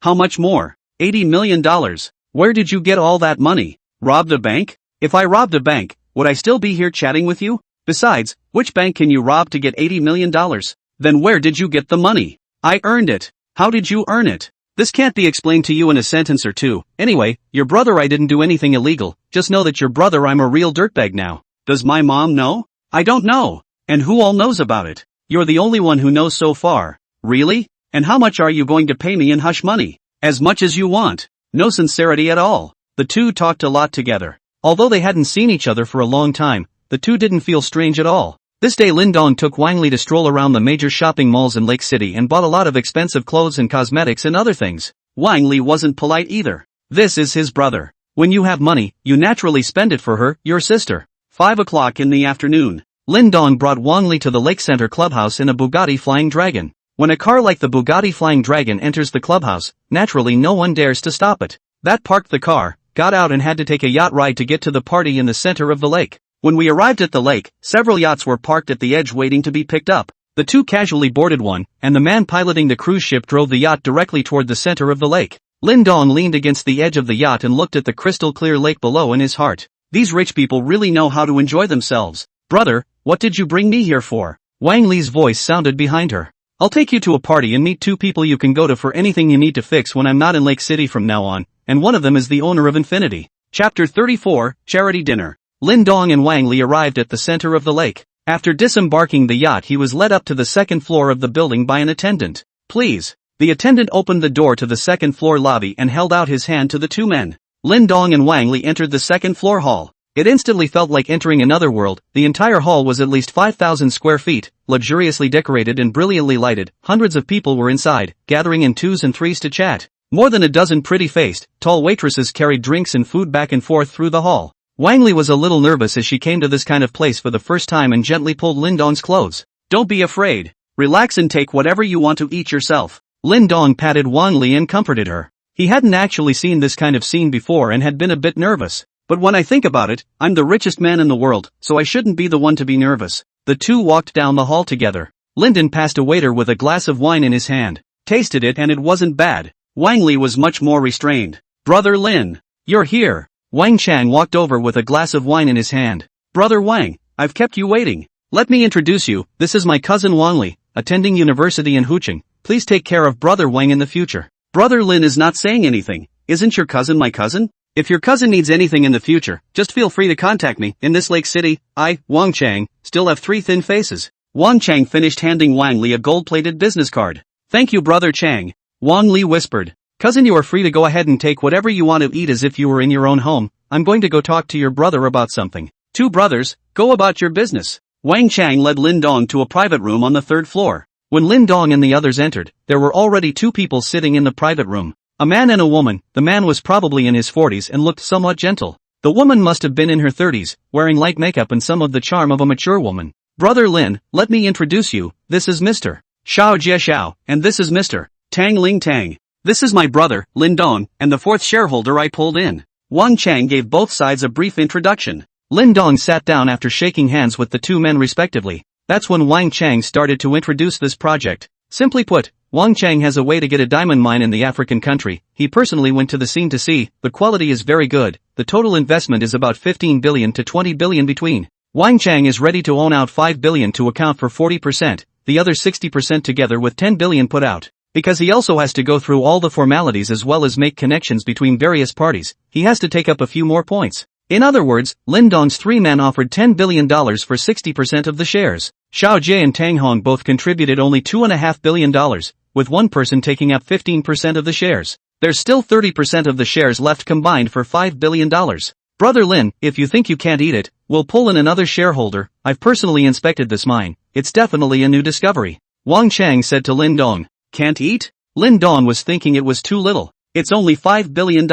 How much more? $80 million. Where did you get all that money? Robbed a bank? If I robbed a bank, would I still be here chatting with you? Besides, which bank can you rob to get $80 million? Then where did you get the money? I earned it. How did you earn it? This can't be explained to you in a sentence or two. Anyway, your brother, I didn't do anything illegal, just know that your brother, I'm a real dirtbag now. Does my mom know? I don't know. And who all knows about it? You're the only one who knows so far. Really? And how much are you going to pay me in hush money? As much as you want. No sincerity at all. The two talked a lot together. Although they hadn't seen each other for a long time, the two didn't feel strange at all. This day Lin Dong took Wang Li to stroll around the major shopping malls in Lake City and bought a lot of expensive clothes and cosmetics and other things. Wang Li wasn't polite either. This is his brother. When you have money, you naturally spend it for her, your sister. 5 o'clock in the afternoon. Lin Dong brought Wang Li to the Lake Center clubhouse in a Bugatti Flying Dragon. When a car like the Bugatti Flying Dragon enters the clubhouse, naturally no one dares to stop it. That parked the car, got out and had to take a yacht ride to get to the party in the center of the lake. When we arrived at the lake, several yachts were parked at the edge waiting to be picked up. The two casually boarded one, and the man piloting the cruise ship drove the yacht directly toward the center of the lake. Lin Dong leaned against the edge of the yacht and looked at the crystal clear lake below in his heart. These rich people really know how to enjoy themselves. Brother, what did you bring me here for? Wang Li's voice sounded behind her. I'll take you to a party and meet 2 people you can go to for anything you need to fix when I'm not in Lake City from now on, and one of them is the owner of Infinity. Chapter 34, Charity Dinner. Lin Dong and Wang Li arrived at the center of the lake. After disembarking the yacht, he was led up to the second floor of the building by an attendant. Please. The attendant opened the door to the second floor lobby and held out his hand to the 2 men. Lin Dong and Wang Li entered the second floor hall. It instantly felt like entering another world. The entire hall was at least 5,000 square feet, luxuriously decorated and brilliantly lighted. Hundreds of people were inside, gathering in 2s and 3s to chat. More than a dozen pretty-faced, tall waitresses carried drinks and food back and forth through the hall. Wang Li was a little nervous as she came to this kind of place for the first time and gently pulled Lin Dong's clothes. Don't be afraid. Relax and take whatever you want to eat yourself. Lin Dong patted Wang Li and comforted her. He hadn't actually seen this kind of scene before and had been a bit nervous. But when I think about it, I'm the richest man in the world, so I shouldn't be the one to be nervous. The two walked down the hall together. Linden passed a waiter with a glass of wine in his hand. Tasted it and it wasn't bad. Wang Li was much more restrained. Brother Lin, you're here. Wang Chang walked over with a glass of wine in his hand. Brother Wang, I've kept you waiting. Let me introduce you, this is my cousin Wang Li, attending university in Hucheng. Please take care of Brother Wang in the future. Brother Lin is not saying anything. Isn't your cousin my cousin? If your cousin needs anything in the future, just feel free to contact me. In this Lake City, I, Wang Chang, still have 3 thin faces. Wang Chang finished handing Wang Li a gold-plated business card. Thank you, Brother Chang. Wang Li whispered. Cousin, you are free to go ahead and take whatever you want to eat as if you were in your own home. I'm going to go talk to your brother about something. 2 brothers, go about your business. Wang Chang led Lin Dong to a private room on the 3rd floor. When Lin Dong and the others entered, there were already 2 people sitting in the private room. A man and a woman. The man was probably in his 40s and looked somewhat gentle. The woman must have been in her 30s, wearing light makeup and some of the charm of a mature woman. Brother Lin, let me introduce you. This is Mr. Xiao Jie Xiao, and this is Mr. Tang Ling Tang. This is my brother, Lin Dong, and the 4th shareholder I pulled in. Wang Chang gave both sides a brief introduction. Lin Dong sat down after shaking hands with the 2 men respectively. That's when Wang Chang started to introduce this project. Simply put, Wang Chang has a way to get a diamond mine in the African country. He personally went to the scene to see. The quality is very good. The total investment is about 15 billion to 20 billion between. Wang Chang is ready to own out 5 billion to account for 40%, the other 60% together with 10 billion put out. Because he also has to go through all the formalities as well as make connections between various parties, he has to take up a few more points. In other words, Lin Dong's 3 men offered $10 billion for 60% of the shares. Xiao Jie and Tang Hong both contributed only $2.5 billion, with one person taking up 15% of the shares. There's still 30% of the shares left combined for $5 billion. Brother Lin, if you think you can't eat it, we'll pull in another shareholder. I've personally inspected this mine. It's definitely a new discovery. Wang Chang said to Lin Dong. Can't eat? Lin Dong was thinking it was too little. It's only $5 billion.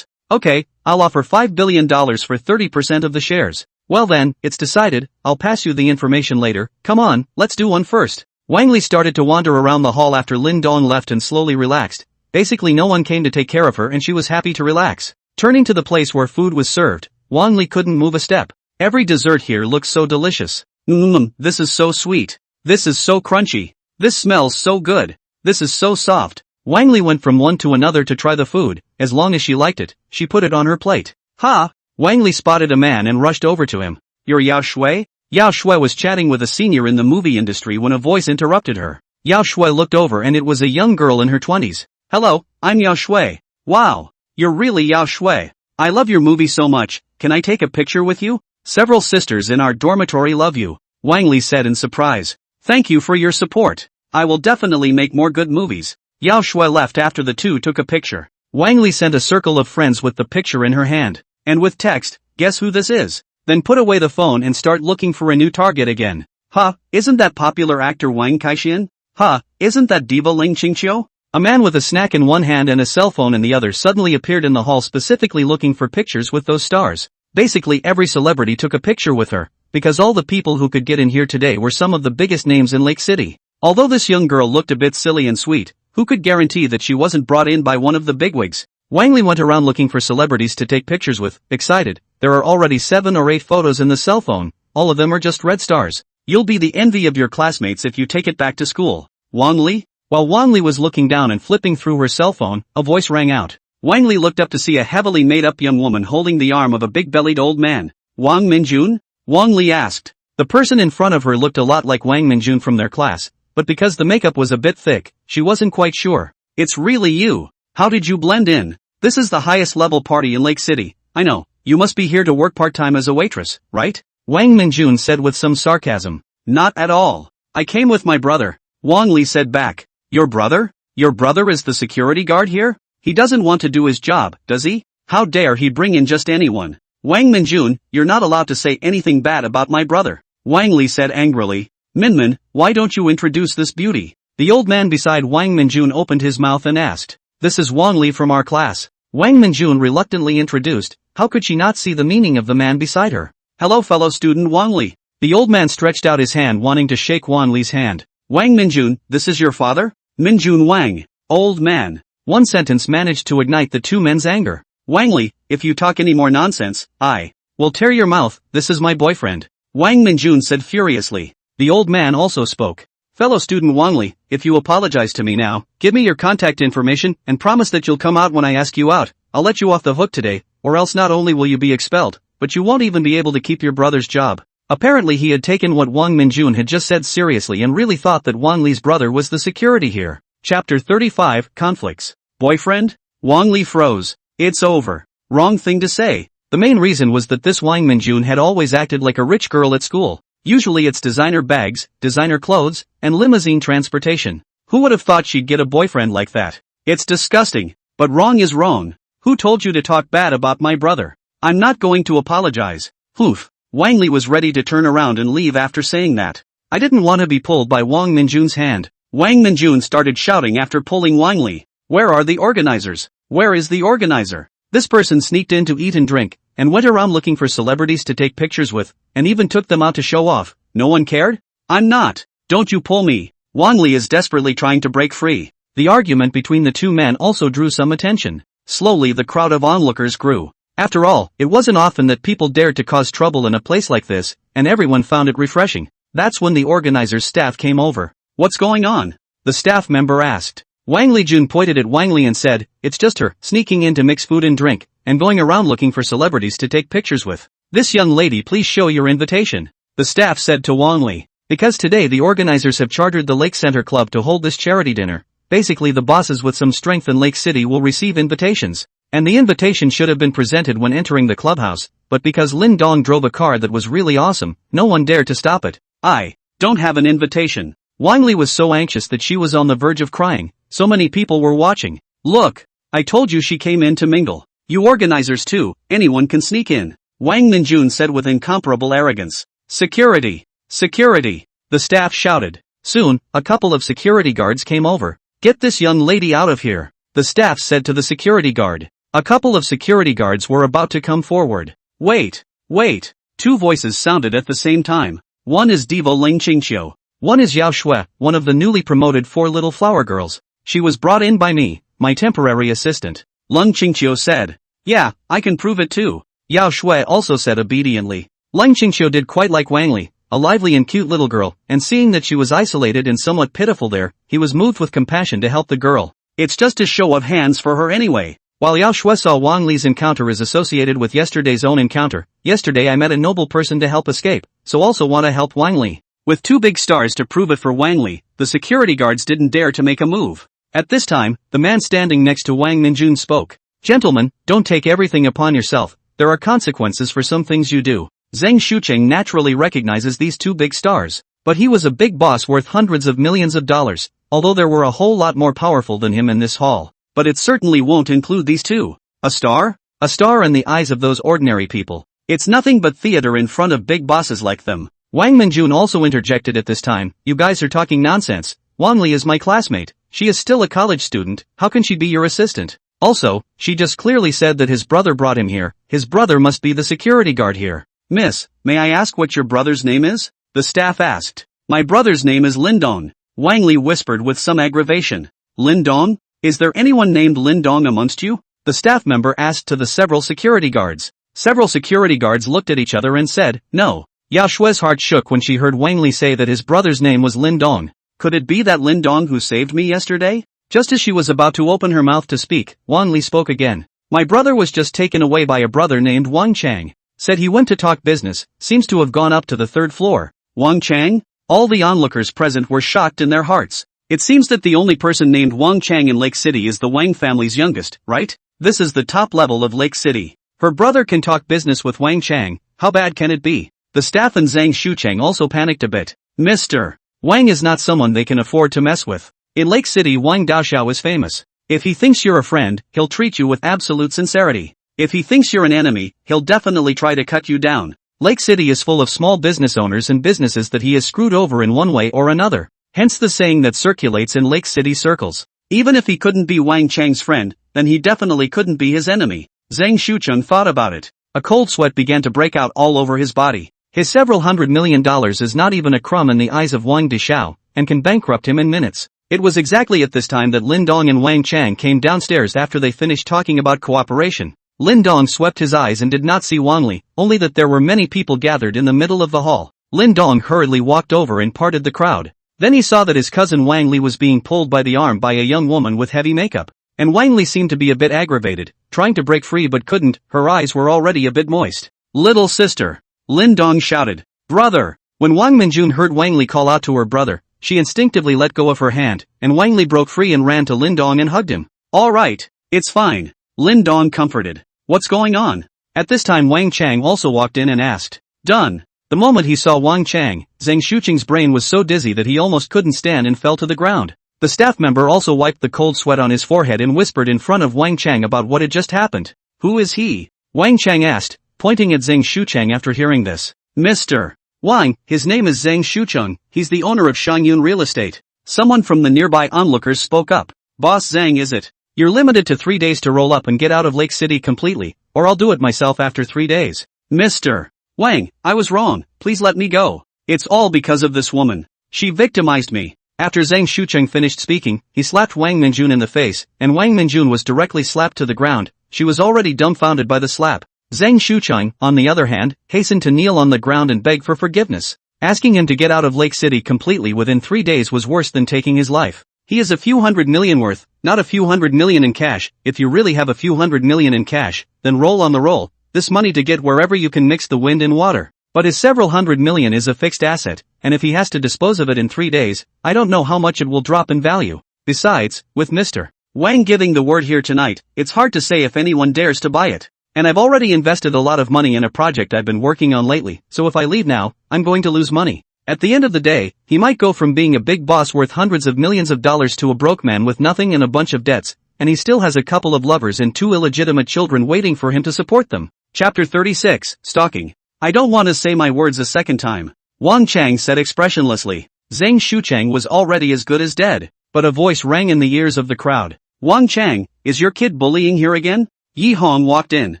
Okay, I'll offer $5 billion for 30% of the shares. Well then, it's decided. I'll pass you the information later. Come on, let's do one first. Wang Li started to wander around the hall after Lin Dong left and slowly relaxed. Basically no one came to take care of her and she was happy to relax. Turning to the place where food was served, Wang Li couldn't move a step. Every dessert here looks so delicious. This is so sweet. This is so crunchy. This smells so good. This is so soft. Wang Li went from one to another to try the food. As long as she liked it, she put it on her plate. Ha! Wang Li spotted a man and rushed over to him. You're Yao Shui? Yao Shui was chatting with a senior in the movie industry when a voice interrupted her. Yao Shui looked over and it was a young girl in her 20s. Hello, I'm Yao Shui. Wow, you're really Yao Shui. I love your movie so much, can I take a picture with you? Several sisters in our dormitory love you, Wang Li said in surprise. Thank you for your support. I will definitely make more good movies. Yao Shui left after the two took a picture. Wang Li sent a circle of friends with the picture in her hand. And with text, guess who this is? Then put away the phone and start looking for a new target again. Huh, isn't that popular actor Wang Kaixian? Huh, isn't that diva Ling Qingqiu? A man with a snack in one hand and a cell phone in the other suddenly appeared in the hall specifically looking for pictures with those stars. Basically every celebrity took a picture with her, because all the people who could get in here today were some of the biggest names in Lake City. Although this young girl looked a bit silly and sweet, who could guarantee that she wasn't brought in by one of the bigwigs? Wang Li went around looking for celebrities to take pictures with, excited. There are already 7 or 8 photos in the cell phone, all of them are just red stars. You'll be the envy of your classmates if you take it back to school. Wang Li? While Wang Li was looking down and flipping through her cell phone, a voice rang out. Wang Li looked up to see a heavily made-up young woman holding the arm of a big-bellied old man. Wang Minjun? Wang Li asked. The person in front of her looked a lot like Wang Minjun from their class, but because the makeup was a bit thick, she wasn't quite sure. It's really you. How did you blend in? This is the highest level party in Lake City. I know, you must be here to work part-time as a waitress, right? Wang Minjun said with some sarcasm. Not at all. I came with my brother. Wang Li said back. Your brother? Your brother is the security guard here? He doesn't want to do his job, does he? How dare he bring in just anyone? Wang Minjun, you're not allowed to say anything bad about my brother. Wang Li said angrily. Minmin, why don't you introduce this beauty? The old man beside Wang Minjun opened his mouth and asked. This is Wang Li from our class. Wang Minjun reluctantly introduced. How could she not see the meaning of the man beside her? Hello fellow student Wang Li. The old man stretched out his hand wanting to shake Wang Li's hand. Wang Minjun, this is your father? Minjun Wang. Old man. One sentence managed to ignite the two men's anger. Wang Li, if you talk any more nonsense, I will tear your mouth. This is my boyfriend. Wang Minjun said furiously. The old man also spoke. Fellow student Wang Li, if you apologize to me now, give me your contact information and promise that you'll come out when I ask you out. I'll let you off the hook today, or else not only will you be expelled, but you won't even be able to keep your brother's job. Apparently he had taken what Wang Minjun had just said seriously and really thought that Wang Li's brother was the security here. Chapter 35, Conflicts. Boyfriend? Wang Li froze. It's over. Wrong thing to say. The main reason was that this Wang Minjun had always acted like a rich girl at school. Usually it's designer bags, designer clothes, and limousine transportation. Who would have thought she'd get a boyfriend like that? It's disgusting. But wrong is wrong. Who told you to talk bad about my brother? I'm not going to apologize. Oof. Wang Li was ready to turn around and leave after saying that. I didn't want to be pulled by Wang Minjun's hand. Wang Minjun started shouting after pulling Wang Li. Where are the organizers? Where is the organizer? This person sneaked in to eat and drink, and went around looking for celebrities to take pictures with, and even took them out to show off. No one cared? I'm not. Don't you pull me. Wang Li is desperately trying to break free. The argument between the two men also drew some attention. Slowly the crowd of onlookers grew. After all, it wasn't often that people dared to cause trouble in a place like this, and everyone found it refreshing. That's when the organizer's staff came over. What's going on? The staff member asked. Wang Lijun pointed at Wang Li and said, it's just her, sneaking in to mix food and drink, and going around looking for celebrities to take pictures with. This young lady, please show your invitation. The staff said to Wang Li. Because today the organizers have chartered the Lake Center Club to hold this charity dinner. Basically the bosses with some strength in Lake City will receive invitations. And the invitation should have been presented when entering the clubhouse, but because Lin Dong drove a car that was really awesome, no one dared to stop it. I don't have an invitation. Wang Li was so anxious that she was on the verge of crying. So many people were watching. Look, I told you she came in to mingle. You organizers too, anyone can sneak in. Wang Minjun said with incomparable arrogance. Security! Security! The staff shouted. Soon, a couple of security guards came over. Get this young lady out of here, the staff said to the security guard. A couple of security guards were about to come forward. Wait, wait. Two voices sounded at the same time. One is Diva Ling Qingqiu. One is Yao Shui, one of the newly promoted 4 little flower girls. She was brought in by me, my temporary assistant. Lung Qingqiu said. Yeah, I can prove it too. Yao Shui also said obediently. Lung Qingqiu did quite like Wang Li, a lively and cute little girl, and seeing that she was isolated and somewhat pitiful there, he was moved with compassion to help the girl. It's just a show of hands for her anyway. While Yao Shui saw Wang Li's encounter is associated with yesterday's own encounter, yesterday I met a noble person to help escape, so also want to help Wang Li. With 2 big stars to prove it for Wang Li, the security guards didn't dare to make a move. At this time, the man standing next to Wang Minjun spoke. Gentlemen, don't take everything upon yourself, there are consequences for some things you do. Zhang Shucheng naturally recognizes these 2 big stars, but he was a big boss worth hundreds of millions of dollars, although there were a whole lot more powerful than him in this hall. But it certainly won't include these 2. A star? A star in the eyes of those ordinary people. It's nothing but theater in front of big bosses like them. Wang Minjun also interjected at this time, you guys are talking nonsense. Wang Li is my classmate, she is still a college student, how can she be your assistant? Also, she just clearly said that his brother brought him here, his brother must be the security guard here. Miss, may I ask what your brother's name is? The staff asked. My brother's name is Lindong. Wang Li whispered with some aggravation. Lindong? Is there anyone named Lindong amongst you? The staff member asked to the several security guards. Several security guards looked at each other and said, no. Yao Shui's heart shook when she heard Wang Li say that his brother's name was Lindong. Could it be that Lindong who saved me yesterday? Just as she was about to open her mouth to speak, Wang Li spoke again. My brother was just taken away by a brother named Wang Chang. Said he went to talk business, seems to have gone up to the 3rd floor. Wang Chang? All the onlookers present were shocked in their hearts. It seems that the only person named Wang Chang in Lake City is the Wang family's youngest, right? This is the top level of Lake City. Her brother can talk business with Wang Chang, how bad can it be? The staff and Zhang Shucheng also panicked a bit. Mr. Wang is not someone they can afford to mess with. In Lake City Wang Daoxiao is famous. If he thinks you're a friend, he'll treat you with absolute sincerity. If he thinks you're an enemy, he'll definitely try to cut you down. Lake City is full of small business owners and businesses that he has screwed over in one way or another. Hence the saying that circulates in Lake City circles. Even if he couldn't be Wang Chang's friend, then he definitely couldn't be his enemy. Zhang Shucheng thought about it. A cold sweat began to break out all over his body. His several $100 million is not even a crumb in the eyes of Wang Daoxiao, and can bankrupt him in minutes. It was exactly at this time that Lindong and Wang Chang came downstairs after they finished talking about cooperation. Lindong swept his eyes and did not see Wang Li, only that there were many people gathered in the middle of the hall. Lindong hurriedly walked over and parted the crowd. Then he saw that his cousin Wang Li was being pulled by the arm by a young woman with heavy makeup. And Wang Li seemed to be a bit aggravated, trying to break free but couldn't, her eyes were already a bit moist. Little sister! Lindong shouted. Brother! When Wang Minjun heard Wang Li call out to her brother, she instinctively let go of her hand, and Wang Li broke free and ran to Lindong and hugged him. All right, it's fine. Lindong comforted. What's going on? At this time Wang Chang also walked in and asked. Done. The moment he saw Wang Chang, Zhang Shucheng's brain was so dizzy that he almost couldn't stand and fell to the ground. The staff member also wiped the cold sweat on his forehead and whispered in front of Wang Chang about what had just happened. Who is he? Wang Chang asked, pointing at Zhang Shucheng after hearing this. Mr. Wang, his name is Zhang Shucheng, he's the owner of Shangyun Real Estate. Someone from the nearby onlookers spoke up. Boss Zhang, is it? You're limited to 3 days to roll up and get out of Lake City completely, or I'll do it myself after 3 days. Mr. Wang, I was wrong, please let me go. It's all because of this woman. She victimized me. After Zhang Shucheng finished speaking, he slapped Wang Minjun in the face, and Wang Minjun was directly slapped to the ground. She was already dumbfounded by the slap. Zhang Shucheng, on the other hand, hastened to kneel on the ground and beg for forgiveness. Asking him to get out of Lake City completely within 3 days was worse than taking his life. He is a few $100 million worth, not a few $100 million in cash. If you really have a few $100 million in cash, then roll on the roll, this money to get wherever you can mix the wind and water. But his several $100 million is a fixed asset, and if he has to dispose of it in 3 days, I don't know how much it will drop in value. Besides, with Mr. Wang giving the word here tonight, it's hard to say if anyone dares to buy it. And I've already invested a lot of money in a project I've been working on lately, so if I leave now, I'm going to lose money. At the end of the day, he might go from being a big boss worth hundreds of millions of dollars to a broke man with nothing and a bunch of debts, and he still has a couple of lovers and 2 illegitimate children waiting for him to support them. Chapter 36, Stalking. I don't want to say my words a second time. Wang Chang said expressionlessly. Zhang Shucheng was already as good as dead, but a voice rang in the ears of the crowd. Wang Chang, is your kid bullying here again? Yi Hong walked in.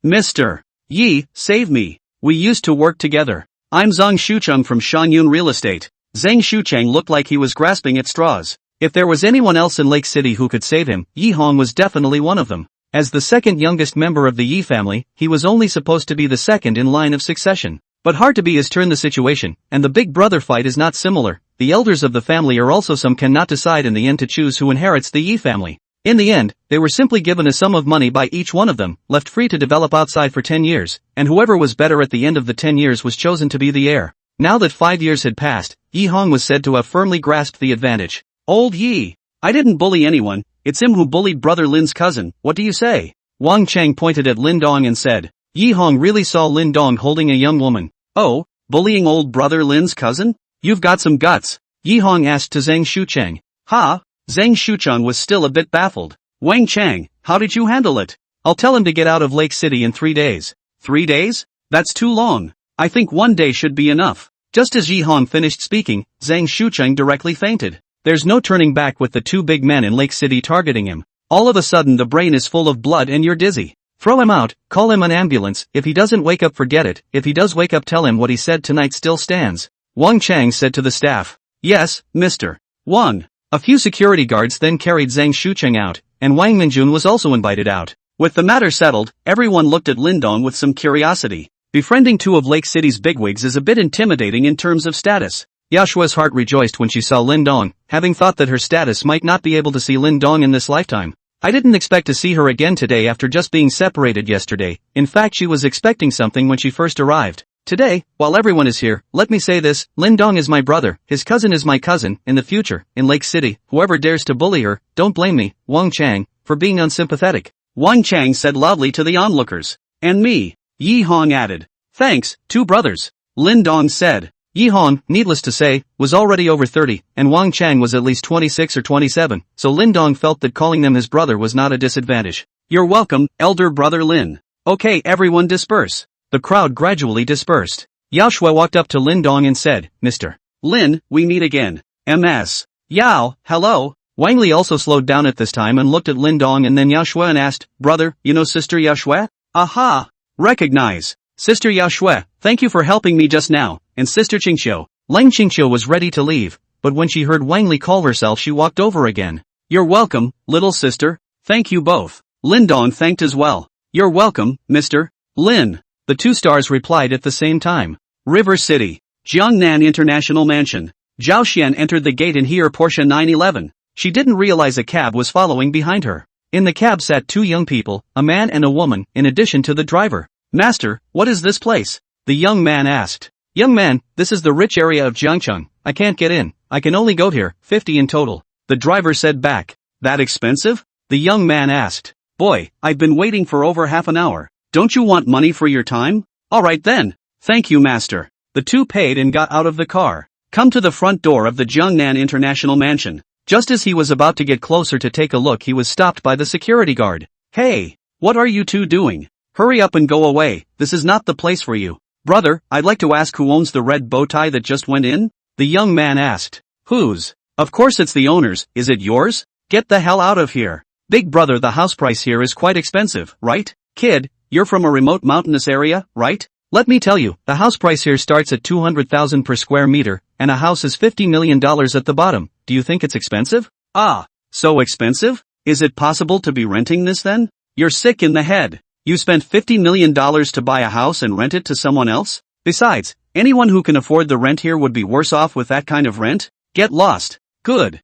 Mr. Yi, save me. We used to work together. I'm Zhang Shucheng from Shangyun Real Estate. Zhang Shucheng looked like he was grasping at straws. If there was anyone else in Lake City who could save him, Yi Hong was definitely one of them. As the second youngest member of the Yi family, he was only supposed to be the second in line of succession. But hard to be has turned the situation, and the big brother fight is not similar. The elders of the family are also some cannot decide in the end to choose who inherits the Yi family. In the end, they were simply given a sum of money by each one of them, left free to develop outside for 10 years, and whoever was better at the end of the 10 years was chosen to be the heir. Now that 5 years had passed, Yi Hong was said to have firmly grasped the advantage. Old Yi. I didn't bully anyone, it's him who bullied brother Lin's cousin, what do you say? Wang Chang pointed at Lin Dong and said. Yi Hong really saw Lin Dong holding a young woman. Oh, bullying old brother Lin's cousin? You've got some guts. Yi Hong asked to Zhang Shucheng. Ha? Zhang Shucheng was still a bit baffled. Wang Chang, how did you handle it? I'll tell him to get out of Lake City in 3 days. 3 days? That's too long. I think 1 day should be enough. Just as Yi Hong finished speaking, Zhang Shucheng directly fainted. There's no turning back with the two big men in Lake City targeting him. All of a sudden the brain is full of blood and you're dizzy. Throw him out, call him an ambulance, if he doesn't wake up forget it, if he does wake up tell him what he said tonight still stands. Wang Chang said to the staff. Yes, Mr. Wang. A few security guards then carried Zhang Shucheng out, and Wang Minjun was also invited out. With the matter settled, everyone looked at Lin Dong with some curiosity. Befriending two of Lake City's bigwigs is a bit intimidating in terms of status. Yashua's heart rejoiced when she saw Lin Dong, having thought that her status might not be able to see Lin Dong in this lifetime. I didn't expect to see her again today after just being separated yesterday. In fact, she was expecting something when she first arrived. Today, while everyone is here, let me say this, Lin Dong is my brother, his cousin is my cousin. In the future, in Lake City, whoever dares to bully her, don't blame me, Wang Chang, for being unsympathetic. Wang Chang said loudly to the onlookers. And me, Yi Hong added. Thanks, two brothers. Lin Dong said. Yi Hong, needless to say, was already over 30, and Wang Chang was at least 26 or 27, so Lin Dong felt that calling them his brother was not a disadvantage. You're welcome, elder brother Lin. Okay, everyone disperse. The crowd gradually dispersed. Yao walked up to Lin Dong and said, Mr. Lin, we meet again. MS. Yao, hello. Wang Li also slowed down at this time and looked at Lin Dong and then Yao and asked, Brother, you know Sister Yao? Aha! Recognize. Sister Yao, thank you for helping me just now, and Sister Qingqiu. Leng Qingqiu was ready to leave, but when she heard Wang Li call herself she walked over again. You're welcome, little sister. Thank you both. Lin Dong thanked as well. You're welcome, Mr. Lin. The two stars replied at the same time. River City. Jiangnan International Mansion. Zhao Xian entered the gate in here Porsche 911. She didn't realize a cab was following behind her. In the cab sat two young people, a man and a woman, in addition to the driver. Master, what is this place? The young man asked. Young man, this is the rich area of Jiangcheng. I can't get in. I can only go here, 50 in total. The driver said back. That expensive? The young man asked. Boy, I've been waiting for over half an hour. Don't you want money for your time? Alright then. Thank you, master. The two paid and got out of the car. Come to the front door of the Jiangnan International Mansion. Just as he was about to get closer to take a look, he was stopped by the security guard. Hey, what are you two doing? Hurry up and go away, this is not the place for you. Brother, I'd like to ask who owns the red bow tie that just went in? The young man asked. Whose? Of course it's the owner's, is it yours? Get the hell out of here. Big brother, the house price here is quite expensive, right? Kid, you're from a remote mountainous area, right? Let me tell you, the house price here starts at 200,000 per square meter, and a house is $50 million at the bottom. Do you think it's expensive? Ah, so expensive? Is it possible to be renting this then? You're sick in the head. You spent $50 million to buy a house and rent it to someone else? Besides, anyone who can afford the rent here would be worse off with that kind of rent? Get lost. Good.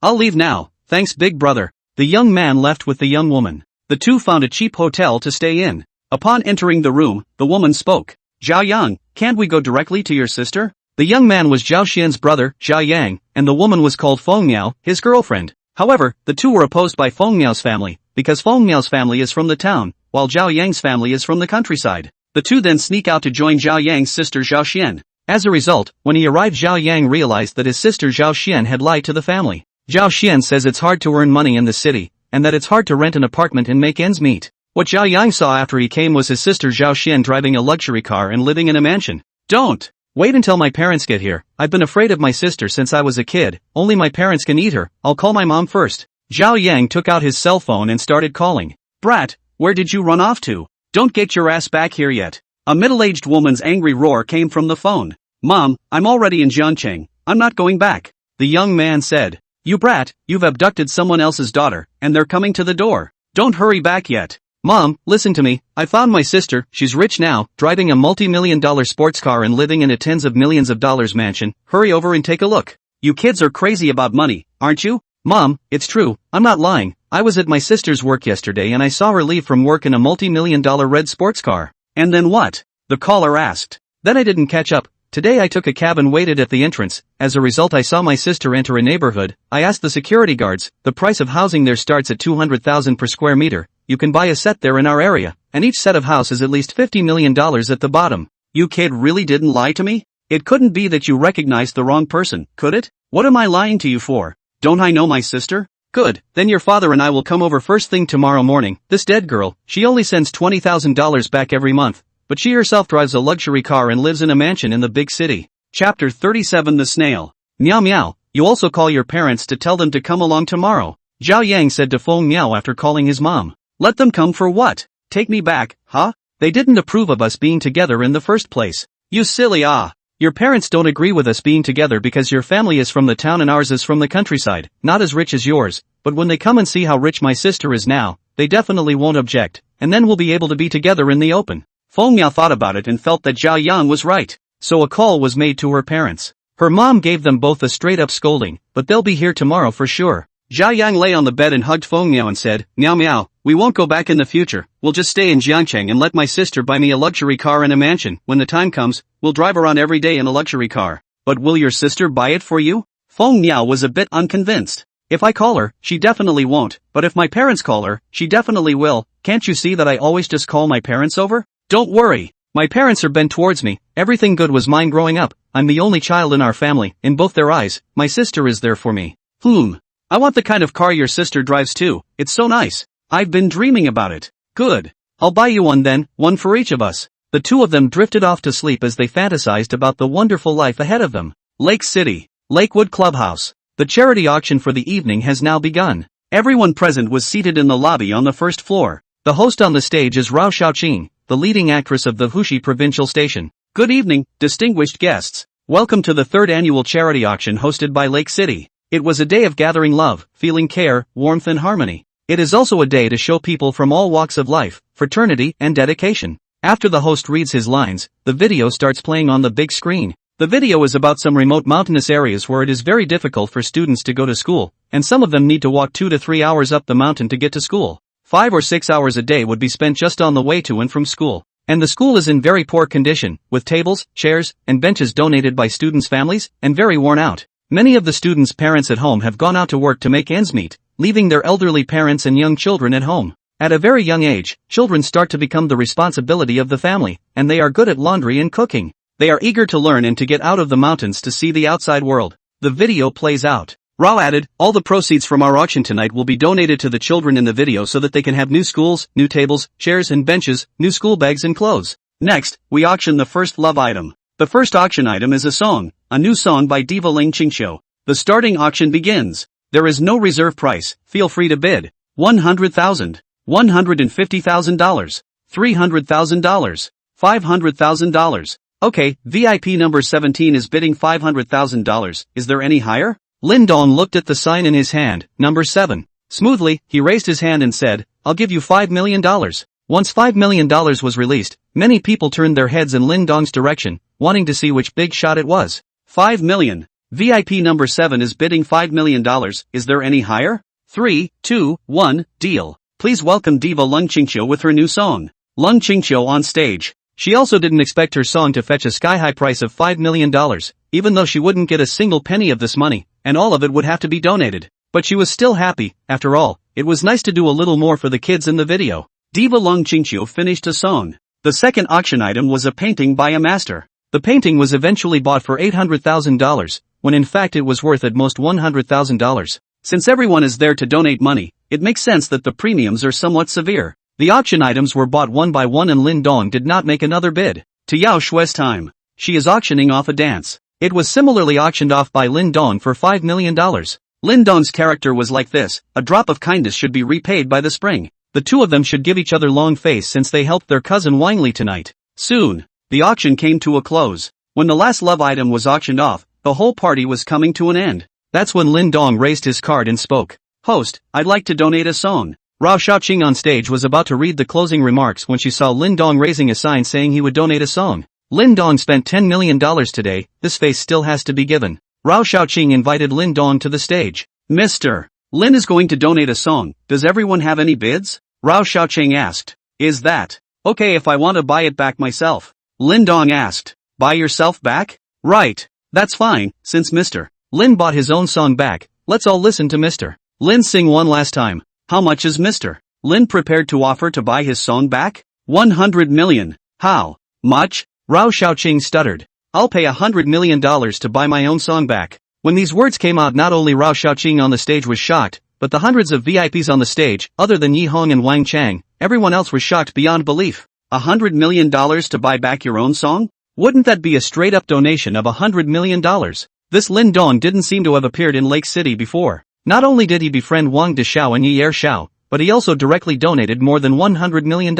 I'll leave now, thanks big brother. The young man left with the young woman. The two found a cheap hotel to stay in. Upon entering the room, the woman spoke. Zhao Yang, can't we go directly to your sister? The young man was Zhao Xian's brother, Zhao Yang, and the woman was called Feng Miao, his girlfriend. However, the two were opposed by Feng Miao's family, because Feng Miao's family is from the town, while Zhao Yang's family is from the countryside. The two then sneak out to join Zhao Yang's sister Zhao Xian. As a result, when he arrived, Zhao Yang realized that his sister Zhao Xian had lied to the family. Zhao Xian says it's hard to earn money in the city, and that it's hard to rent an apartment and make ends meet. What Zhao Yang saw after he came was his sister Zhao Xian driving a luxury car and living in a mansion. Don't wait until my parents get here. I've been afraid of my sister since I was a kid. Only my parents can eat her. I'll call my mom first. Zhao Yang took out his cell phone and started calling. Brat, where did you run off to? Don't get your ass back here yet. A middle-aged woman's angry roar came from the phone. Mom, I'm already in Jiangcheng. I'm not going back. The young man said. You brat, you've abducted someone else's daughter, and they're coming to the door. Don't hurry back yet. Mom, listen to me, I found my sister, she's rich now, driving a multi-million-dollar sports car and living in a tens of millions of dollars mansion. Hurry over and take a look. You kids are crazy about money, aren't you? Mom, it's true, I'm not lying. I was at my sister's work yesterday and I saw her leave from work in a multi-million-dollar red sports car. And then what? The caller asked. Then I didn't catch up. Today I took a cab and waited at the entrance. As a result, I saw my sister enter a neighborhood. I asked the security guards. The price of housing there starts at $200,000 per square meter. You can buy a set there in our area, and each set of house is at least $50 million at the bottom. You kid really didn't lie to me? It couldn't be that you recognized the wrong person, could it? What am I lying to you for? Don't I know my sister? Good, then your father and I will come over first thing tomorrow morning. This dead girl, she only sends $20,000 back every month, but she herself drives a luxury car and lives in a mansion in the big city. Chapter 37 The Snail. Meow meow, you also call your parents to tell them to come along tomorrow. Zhao Yang said to Feng Miao after calling his mom. Let them come for what? Take me back, huh? They didn't approve of us being together in the first place. You silly Your parents don't agree with us being together because your family is from the town and ours is from the countryside, not as rich as yours, but when they come and see how rich my sister is now, they definitely won't object, and then we'll be able to be together in the open. Feng Miao thought about it and felt that Zhao Yang was right, so a call was made to her parents. Her mom gave them both a straight-up scolding, but they'll be here tomorrow for sure. Zhao Yang lay on the bed and hugged Feng Miao and said, Meow meow, we won't go back in the future, we'll just stay in Jiangcheng and let my sister buy me a luxury car and a mansion. When the time comes, we'll drive around every day in a luxury car. But will your sister buy it for you? Feng Miao was a bit unconvinced. If I call her, she definitely won't, but if my parents call her, she definitely will. Can't you see that I always just call my parents over? Don't worry. My parents are bent towards me, everything good was mine growing up, I'm the only child in our family, in both their eyes, my sister is there for me. I want the kind of car your sister drives too, it's so nice. I've been dreaming about it. Good. I'll buy you one then, one for each of us. The two of them drifted off to sleep as they fantasized about the wonderful life ahead of them. Lake City. Lakewood Clubhouse. The charity auction for the evening has now begun. Everyone present was seated in the lobby on the first floor. The host on the stage is Rao Shaoqing, the leading actress of the Huxi Provincial Station. Good evening, distinguished guests. Welcome to the third annual charity auction hosted by Lake City. It was a day of gathering love, feeling care, warmth and harmony. It is also a day to show people from all walks of life, fraternity and dedication. After the host reads his lines, the video starts playing on the big screen. The video is about some remote mountainous areas where it is very difficult for students to go to school, and some of them need to walk 2 to 3 hours up the mountain to get to school. 5 or 6 hours a day would be spent just on the way to and from school. And the school is in very poor condition, with tables, chairs, and benches donated by students' families, and very worn out. Many of the students' parents at home have gone out to work to make ends meet, leaving their elderly parents and young children at home. At a very young age, children start to become the responsibility of the family, and they are good at laundry and cooking. They are eager to learn and to get out of the mountains to see the outside world. The video plays out. Rao added, all the proceeds from our auction tonight will be donated to the children in the video so that they can have new schools, new tables, chairs and benches, new school bags and clothes. Next, we auction the first love item. The first auction item is a new song by diva Ling Qingqiu. The starting auction begins. There is no reserve price, feel free to bid. $100,000, $150,000, $300,000, $500,000. Okay, VIP number 17 is bidding $500,000, is there any higher? Lin Dong looked at the sign in his hand, number 7. Smoothly, he raised his hand and said, I'll give you $5 million. Once $5 million was released, many people turned their heads in Lin Dong's direction, wanting to see which big shot it was. $5 million. VIP number 7 is bidding $5 million, is there any higher? 3, 2, 1, deal. Please welcome diva Ling Qingqiu with her new song. Ling Qingqiu on stage. She also didn't expect her song to fetch a sky-high price of $5 million, even though she wouldn't get a single penny of this money, and all of it would have to be donated. But she was still happy, after all, it was nice to do a little more for the kids in the video. Diva Ling Qingqiu finished a song. The second auction item was a painting by a master. The painting was eventually bought for $800,000, when in fact it was worth at most $100,000. Since everyone is there to donate money, it makes sense that the premiums are somewhat severe. The auction items were bought one by one and Lin Dong did not make another bid. To Yao Shue's time. She is auctioning off a dance. It was similarly auctioned off by Lin Dong for $5 million. Lin Dong's character was like this, a drop of kindness should be repaid by the spring. The two of them should give each other long face since they helped their cousin Wang Li tonight. Soon, the auction came to a close. When the last love item was auctioned off, the whole party was coming to an end. That's when Lin Dong raised his card and spoke. Host, I'd like to donate a song. Rao Xiaoqing on stage was about to read the closing remarks when she saw Lin Dong raising a sign saying he would donate a song. Lin Dong spent $10 million today, this face still has to be given. Rao Xiaoqing invited Lin Dong to the stage. Mr. Lin is going to donate a song, does everyone have any bids? Rao Xiaoqing asked. Is that okay if I want to buy it back myself? Lin Dong asked. Buy yourself back? Right. That's fine, since Mr. Lin bought his own song back, let's all listen to Mr. Lin sing one last time. How much is Mr. Lin prepared to offer to buy his song back? 100 million. How much? Rao Xiaoqing stuttered. I'll pay $100 million to buy my own song back. When these words came out, not only Rao Xiaoqing on the stage was shocked, but the hundreds of VIPs on the stage, other than Yi Hong and Wang Chang, everyone else was shocked beyond belief. $100 million to buy back your own song? Wouldn't that be a straight-up donation of $100 million? This Lin Dong didn't seem to have appeared in Lake City before. Not only did he befriend Wang Deshao and Yi Ershao, but he also directly donated more than $100 million.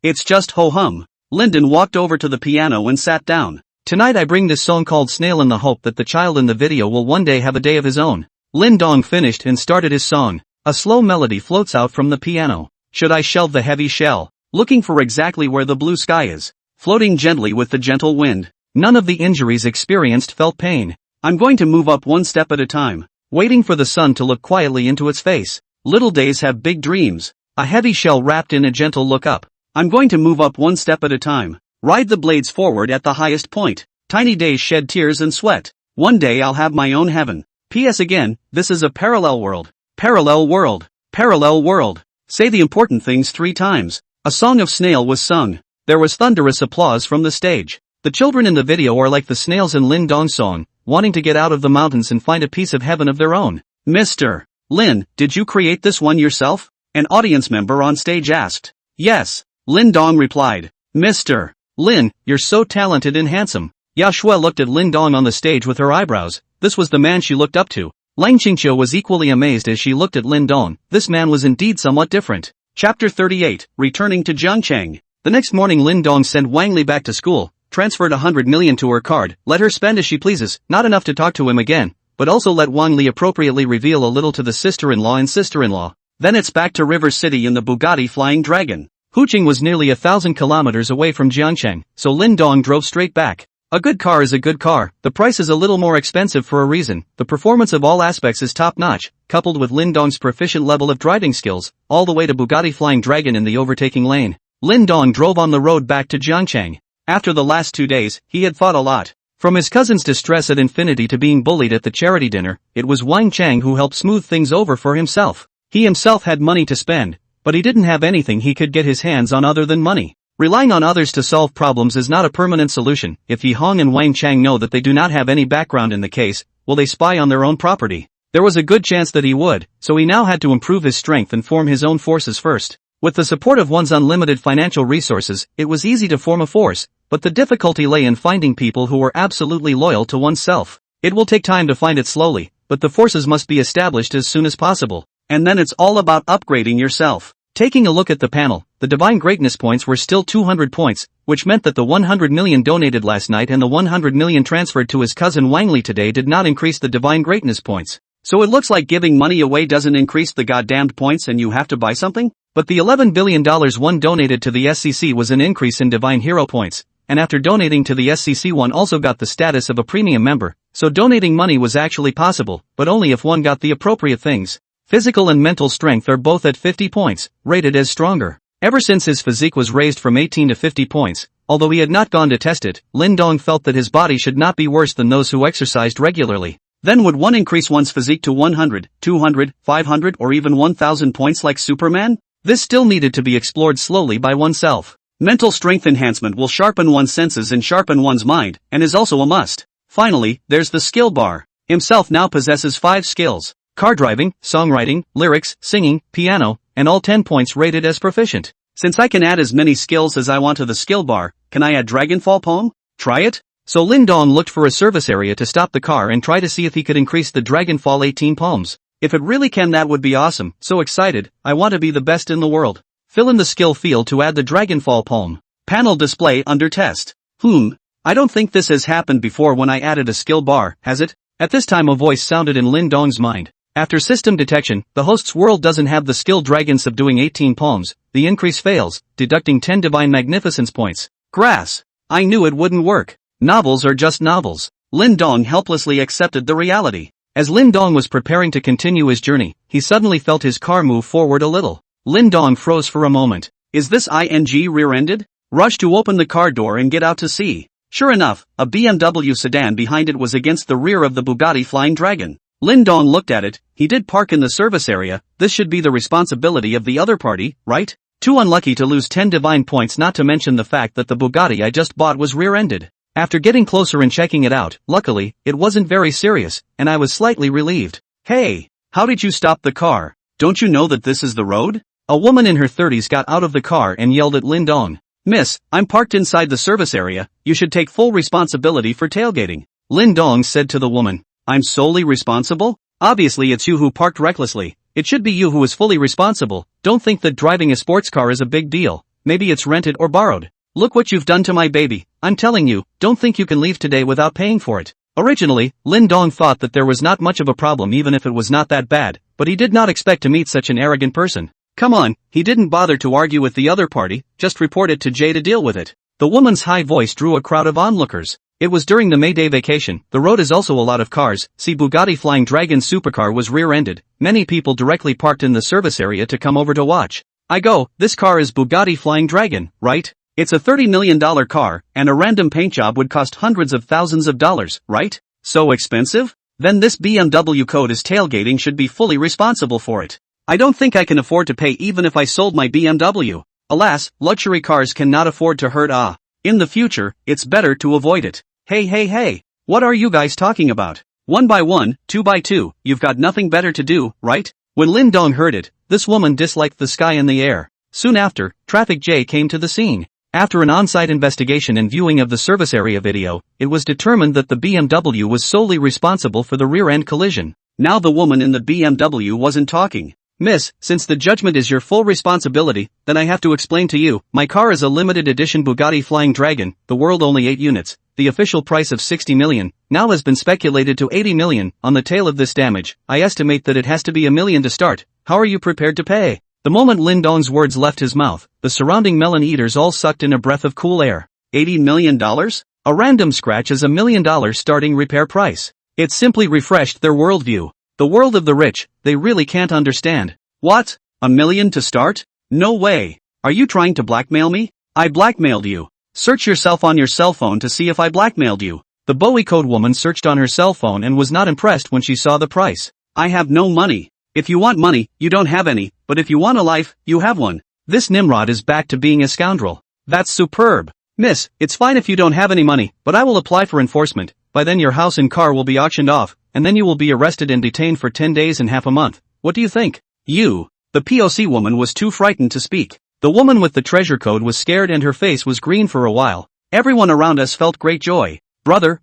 It's just ho-hum. Lyndon walked over to the piano and sat down. Tonight I bring this song called Snail in the hope that the child in the video will one day have a day of his own. Lin Dong finished and started his song. A slow melody floats out from the piano. Should I shelve the heavy shell? Looking for exactly where the blue sky is. Floating gently with the gentle wind. None of the injuries experienced felt pain. I'm going to move up one step at a time. Waiting for the sun to look quietly into its face. Little days have big dreams. A heavy shell wrapped in a gentle look up. I'm going to move up one step at a time. Ride the blades forward at the highest point. Tiny days shed tears and sweat. One day I'll have my own heaven. P.S. Again, this is a parallel world. Parallel world. Parallel world. Say the important things 3 times. A song of Snail was sung. There was thunderous applause from the stage. The children in the video are like the snails in Lin Dong's song, wanting to get out of the mountains and find a piece of heaven of their own. Mr. Lin, did you create this one yourself? An audience member on stage asked. Yes. Lin Dong replied. Mr. Lin, you're so talented and handsome. Ya Shui looked at Lin Dong on the stage with her eyebrows. This was the man she looked up to. Lang Qingqiu was equally amazed as she looked at Lin Dong. This man was indeed somewhat different. Chapter 38, Returning to Jiangcheng. The next morning Lin Dong sent Wang Li back to school, transferred 100 million to her card, let her spend as she pleases, not enough to talk to him again, but also let Wang Li appropriately reveal a little to the sister-in-law and sister-in-law. Then it's back to River City in the Bugatti Flying Dragon. Huqing was nearly 1,000 kilometers away from Jiangcheng, so Lin Dong drove straight back. A good car is a good car, the price is a little more expensive for a reason, the performance of all aspects is top-notch, coupled with Lin Dong's proficient level of driving skills, all the way to Bugatti Flying Dragon in the overtaking lane. Lin Dong drove on the road back to Jiangcheng. After the last 2 days, he had thought a lot. From his cousin's distress at infinity to being bullied at the charity dinner, it was Wang Chang who helped smooth things over for himself. He himself had money to spend, but he didn't have anything he could get his hands on other than money. Relying on others to solve problems is not a permanent solution. If Yi Hong and Wang Chang know that they do not have any background in the case, will they spy on their own property? There was a good chance that he would, so he now had to improve his strength and form his own forces first. With the support of one's unlimited financial resources, it was easy to form a force, but the difficulty lay in finding people who were absolutely loyal to oneself. It will take time to find it slowly, but the forces must be established as soon as possible. And then it's all about upgrading yourself. Taking a look at the panel, the divine greatness points were still 200 points, which meant that the 100 million donated last night and the 100 million transferred to his cousin Wang Li today did not increase the divine greatness points. So it looks like giving money away doesn't increase the goddamned points and you have to buy something? But the $11 billion one donated to the SCC was an increase in divine hero points, and after donating to the SCC one also got the status of a premium member, so donating money was actually possible, but only if one got the appropriate things. Physical and mental strength are both at 50 points, rated as stronger. Ever since his physique was raised from 18 to 50 points, although he had not gone to test it, Lin Dong felt that his body should not be worse than those who exercised regularly. Then would one increase one's physique to 100, 200, 500 or even 1000 points like Superman? This still needed to be explored slowly by oneself. Mental strength enhancement will sharpen one's senses and sharpen one's mind, and is also a must. Finally, there's the skill bar. Himself now possesses 5 skills. Car driving, songwriting, lyrics, singing, piano, and all 10 points rated as proficient. Since I can add as many skills as I want to the skill bar, can I add Dragonfall poem? Try it? So Lin Dong looked for a service area to stop the car and try to see if he could increase the Dragonfall 18 poems. If it really can, that would be awesome. So excited, I want to be the best in the world. Fill in the skill field to add the Dragonfall poem. Panel display under test. I don't think this has happened before when I added a skill bar, has it? At this time a voice sounded in Lin Dong's mind. After system detection, the host's world doesn't have the skill dragon subduing 18 palms, the increase fails, deducting 10 divine magnificence points. Grass. I knew it wouldn't work. Novels are just novels. Lin Dong helplessly accepted the reality. As Lin Dong was preparing to continue his journey, he suddenly felt his car move forward a little. Lin Dong froze for a moment. Is this ing rear-ended? Rushed to open the car door and get out to see. Sure enough, a BMW sedan behind it was against the rear of the Bugatti Flying Dragon. Lin Dong looked at it. He did park in the service area. This should be the responsibility of the other party, right? Too unlucky to lose 10 divine points, not to mention the fact that the Bugatti I just bought was rear-ended. After getting closer and checking it out, luckily, it wasn't very serious, and I was slightly relieved. Hey, how did you stop the car? Don't you know that this is the road? A woman in her 30s got out of the car and yelled at Lin Dong. Miss, I'm parked inside the service area. You should take full responsibility for tailgating. Lin Dong said to the woman. I'm solely responsible? Obviously it's you who parked recklessly. It should be you who is fully responsible. Don't think that driving a sports car is a big deal. Maybe it's rented or borrowed. Look what you've done to my baby. I'm telling you, don't think you can leave today without paying for it. Originally, Lin Dong thought that there was not much of a problem even if it was not that bad, but he did not expect to meet such an arrogant person. Come on, he didn't bother to argue with the other party, just report it to Jay to deal with it. The woman's high voice drew a crowd of onlookers. It was during the May Day vacation. The road is also a lot of cars. See, Bugatti Flying Dragon supercar was rear-ended. Many people directly parked in the service area to come over to watch. I go, this car is Bugatti Flying Dragon, right? It's a $30 million car, and a random paint job would cost hundreds of thousands of dollars, right? So expensive? Then this BMW code is tailgating should be fully responsible for it. I don't think I can afford to pay even if I sold my BMW. Alas, luxury cars cannot afford to hurt. In the future, it's better to avoid it. Hey, what are you guys talking about? 1 by 1, 2 by 2, you've got nothing better to do, right? When Lin Dong heard it, this woman disliked the sky and the air. Soon after, Traffic J came to the scene. After an on-site investigation and viewing of the service area video, it was determined that the BMW was solely responsible for the rear-end collision. Now the woman in the BMW wasn't talking. Miss, since the judgment is your full responsibility, then I have to explain to you, my car is a limited edition Bugatti Flying Dragon, the world only 8 units, the official price of 60 million, now has been speculated to 80 million, on the tail of this damage, I estimate that it has to be $1 million to start, how are you prepared to pay? The moment Lin Dong's words left his mouth, the surrounding melon eaters all sucked in a breath of cool air. $80 million? A random scratch is $1 million starting repair price. It simply refreshed their worldview. The world of the rich, they really can't understand. What? $1 million to start? No way. Are you trying to blackmail me? I blackmailed you. Search yourself on your cell phone to see if I blackmailed you. The Bowie Code woman searched on her cell phone and was not impressed when she saw the price. I have no money. If you want money, you don't have any, but if you want a life, you have one. This Nimrod is back to being a scoundrel. That's superb. Miss, it's fine if you don't have any money, but I will apply for enforcement. By then your house and car will be auctioned off, and then you will be arrested and detained for 10 days and half a month. What do you think? You. The POC woman was too frightened to speak. The woman with the treasure code was scared and her face was green for a while. Everyone around us felt great joy. Brother,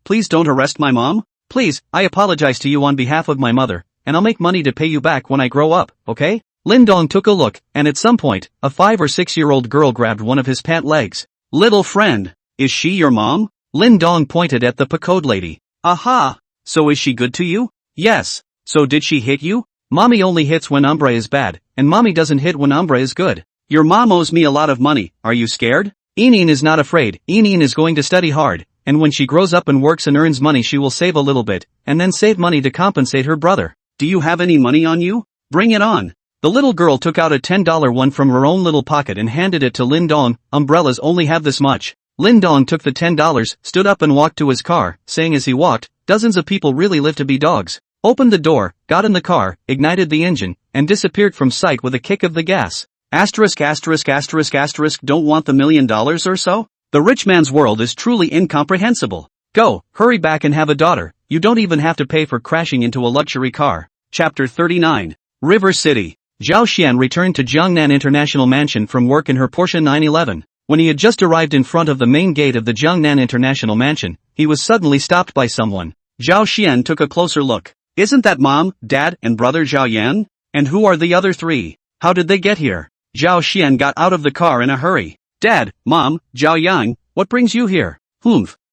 please don't arrest my mom. Please, I apologize to you on behalf of my mother, and I'll make money to pay you back when I grow up, okay? Lin Dong took a look, and at some point, a 5 or 6-year-old girl grabbed one of his pant legs. Little friend, is she your mom? Lin Dong pointed at the Pacode lady. Aha! So is she good to you? Yes. So did she hit you? Mommy only hits when Umbra is bad, and mommy doesn't hit when Umbra is good. Your mom owes me a lot of money, are you scared? Eneen is not afraid. Eneen is going to study hard, and when she grows up and works and earns money she will save a little bit, and then save money to compensate her brother. Do you have any money on you? Bring it on. The little girl took out a $10 one from her own little pocket and handed it to Lin Dong. Umbrellas only have this much. Lin Dong took the $10, stood up and walked to his car, saying as he walked, dozens of people really live to be dogs. Opened the door, got in the car, ignited the engine, and disappeared from sight with a kick of the gas. Don't want the $1 million or so? The rich man's world is truly incomprehensible. Go, hurry back and have a daughter. You don't even have to pay for crashing into a luxury car. Chapter 39. River City. Zhao Xian returned to Jiangnan International Mansion from work in her Porsche 911. When he had just arrived in front of the main gate of the Jiangnan International Mansion, he was suddenly stopped by someone. Zhao Xian took a closer look. Isn't that mom, dad, and brother Zhao Yan? And who are the other three? How did they get here? Zhao Xian got out of the car in a hurry. Dad, mom, Zhao Yang, what brings you here?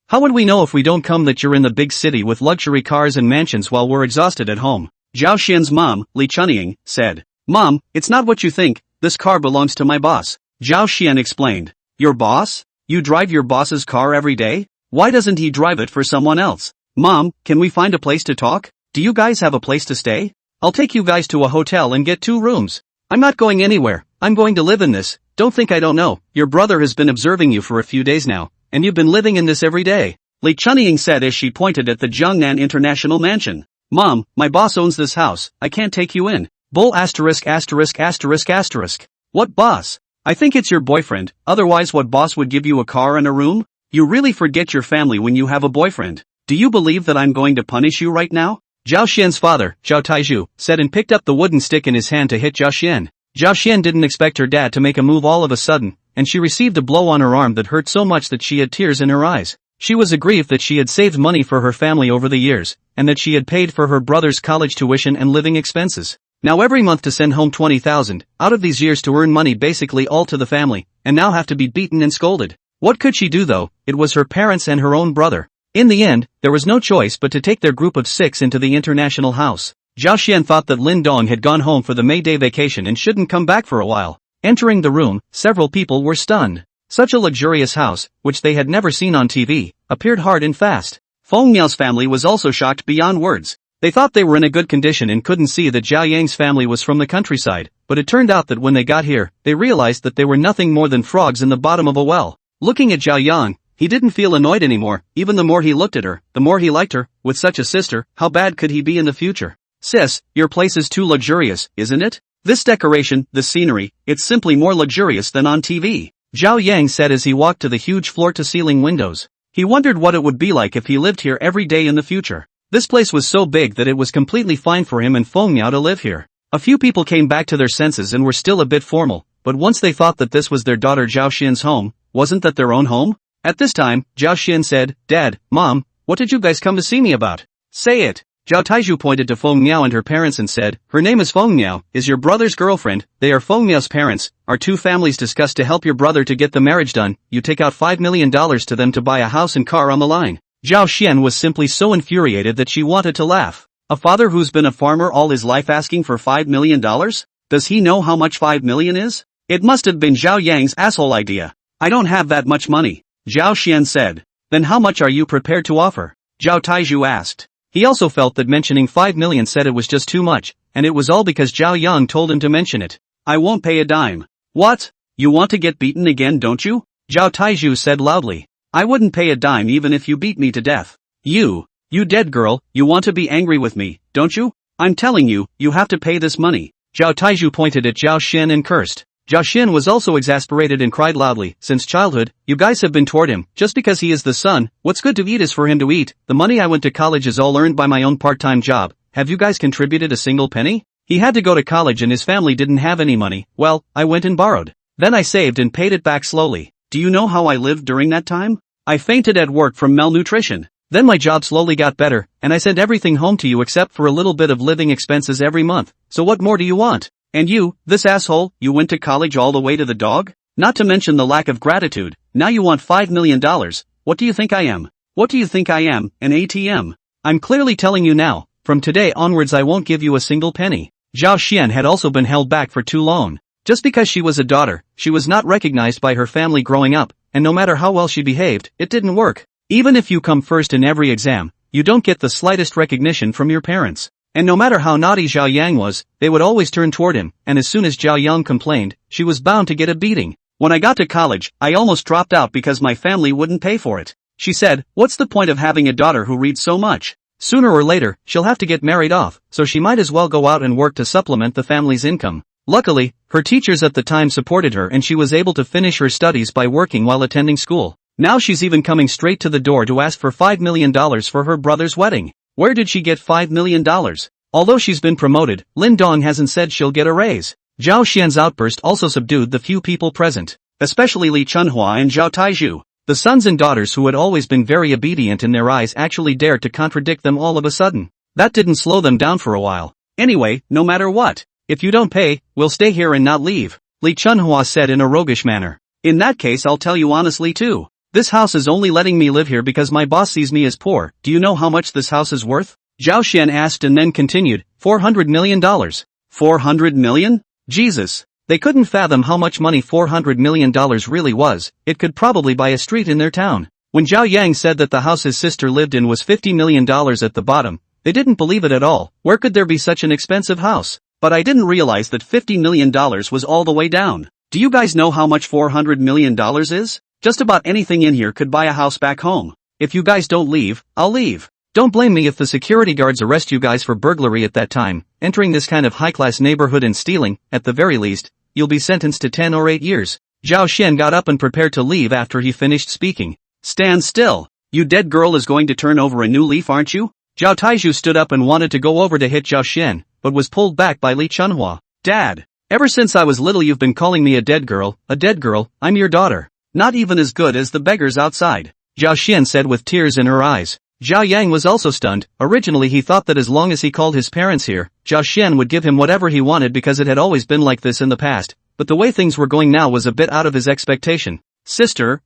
How would we know if we don't come that you're in the big city with luxury cars and mansions while we're exhausted at home? Zhao Xian's mom, Li Chunying, said. Mom, it's not what you think, this car belongs to my boss. Zhao Xian explained. Your boss? You drive your boss's car every day? Why doesn't he drive it for someone else? Mom, can we find a place to talk? Do you guys have a place to stay? I'll take you guys to a hotel and get 2 rooms. I'm not going anywhere, I'm going to live in this. Don't think I don't know, your brother has been observing you for a few days now, and you've been living in this every day. Li Chunying said as she pointed at the Jiangnan International Mansion. Mom, my boss owns this house, I can't take you in. Bull asterisk asterisk asterisk asterisk. What boss? I think it's your boyfriend, otherwise what boss would give you a car and a room? You really forget your family when you have a boyfriend. Do you believe that I'm going to punish you right now? Zhao Xian's father, Zhao Taizhu, said and picked up the wooden stick in his hand to hit Zhao Xian. Zhao Xian didn't expect her dad to make a move all of a sudden, and she received a blow on her arm that hurt so much that she had tears in her eyes. She was aggrieved that she had saved money for her family over the years, and that she had paid for her brother's college tuition and living expenses. Now every month to send home 20,000, out of these years to earn money basically all to the family, and now have to be beaten and scolded. What could she do though? It was her parents and her own brother. In the end, there was no choice but to take their group of 6 into the international house. Zhao Xian thought that Lin Dong had gone home for the May Day vacation and shouldn't come back for a while. Entering the room, several people were stunned. Such a luxurious house, which they had never seen on TV, appeared hard and fast. Feng Miao's family was also shocked beyond words. They thought they were in a good condition and couldn't see that Zhao Yang's family was from the countryside, but it turned out that when they got here, they realized that they were nothing more than frogs in the bottom of a well. Looking at Zhao Yang, he didn't feel annoyed anymore, even the more he looked at her, the more he liked her. With such a sister, how bad could he be in the future? Sis, your place is too luxurious, isn't it? This decoration, this scenery, it's simply more luxurious than on TV. Zhao Yang said as he walked to the huge floor-to-ceiling windows. He wondered what it would be like if he lived here every day in the future. This place was so big that it was completely fine for him and Feng Miao to live here. A few people came back to their senses and were still a bit formal, but once they thought that this was their daughter Zhao Xian's home, wasn't that their own home? At this time, Zhao Xian said, Dad, Mom, what did you guys come to see me about? Say it. Zhao Taizhu pointed to Feng Miao and her parents and said, her name is Feng Miao, is your brother's girlfriend, they are Feng Miao's parents, our 2 families discussed to help your brother to get the marriage done, you take out $5 million to them to buy a house and car on the line. Zhao Xian was simply so infuriated that she wanted to laugh. A father who's been a farmer all his life asking for $5 million? Does he know how much 5 million is? It must have been Zhao Yang's asshole idea. I don't have that much money. Zhao Xian said. Then how much are you prepared to offer? Zhao Taizhu asked. He also felt that mentioning 5 million said it was just too much, and it was all because Zhao Yang told him to mention it. I won't pay a dime. What? You want to get beaten again, don't you? Zhao Taizhu said loudly. I wouldn't pay a dime even if you beat me to death. You dead girl, you want to be angry with me, don't you? I'm telling you, you have to pay this money. Zhao Taizhu pointed at Zhao Xian and cursed. Zhao Xian was also exasperated and cried loudly, since childhood, you guys have been toward him, just because he is the son, what's good to eat is for him to eat, the money I went to college is all earned by my own part-time job, have you guys contributed a single penny? He had to go to college and his family didn't have any money, well, I went and borrowed. Then I saved and paid it back slowly. Do you know how I lived during that time? I fainted at work from malnutrition. Then my job slowly got better, and I sent everything home to you except for a little bit of living expenses every month, so what more do you want? And you, this asshole, you went to college all the way to the dog? Not to mention the lack of gratitude, now you want $5 million, what do you think I am? What do you think I am, an ATM? I'm clearly telling you now, from today onwards I won't give you a single penny. Zhao Xian had also been held back for too long. Just because she was a daughter, she was not recognized by her family growing up, and no matter how well she behaved, it didn't work. Even if you come first in every exam, you don't get the slightest recognition from your parents. And no matter how naughty Zhao Yang was, they would always turn toward him, and as soon as Zhao Yang complained, she was bound to get a beating. When I got to college, I almost dropped out because my family wouldn't pay for it. She said, what's the point of having a daughter who reads so much? Sooner or later, she'll have to get married off, so she might as well go out and work to supplement the family's income. Luckily, her teachers at the time supported her and she was able to finish her studies by working while attending school. Now she's even coming straight to the door to ask for $5 million for her brother's wedding. Where did she get $5 million? Although she's been promoted, Lin Dong hasn't said she'll get a raise. Zhao Xian's outburst also subdued the few people present, especially Li Chunhua and Zhao Taizhu. The sons and daughters who had always been very obedient in their eyes actually dared to contradict them all of a sudden. That didn't slow them down for a while. Anyway, no matter what, if you don't pay, we'll stay here and not leave, Li Chunhua said in a roguish manner. In that case I'll tell you honestly too. This house is only letting me live here because my boss sees me as poor. Do you know how much this house is worth? Zhao Xian asked and then continued, $400 million. $400 million? Jesus. They couldn't fathom how much money $400 million really was. It could probably buy a street in their town. When Zhao Yang said that the house his sister lived in was $50 million at the bottom, they didn't believe it at all. Where could there be such an expensive house? But I didn't realize that $50 million was all the way down. Do you guys know how much $400 million is? Just about anything in here could buy a house back home. If you guys don't leave, I'll leave. Don't blame me if the security guards arrest you guys for burglary at that time. Entering this kind of high-class neighborhood and stealing, at the very least, you'll be sentenced to 10 or 8 years. Zhao Xian got up and prepared to leave after he finished speaking. Stand still. You dead girl is going to turn over a new leaf, aren't you? Zhao Taizhu stood up and wanted to go over to hit Zhao Xian, but was pulled back by Li Chunhua. Dad, ever since I was little you've been calling me a dead girl. I'm your daughter. Not even as good as the beggars outside, Zhao Xian said with tears in her eyes. Zhao Yang was also stunned. Originally he thought that as long as he called his parents here, Zhao Xian would give him whatever he wanted because it had always been like this in the past, but the way things were going now was a bit out of his expectation. Sister,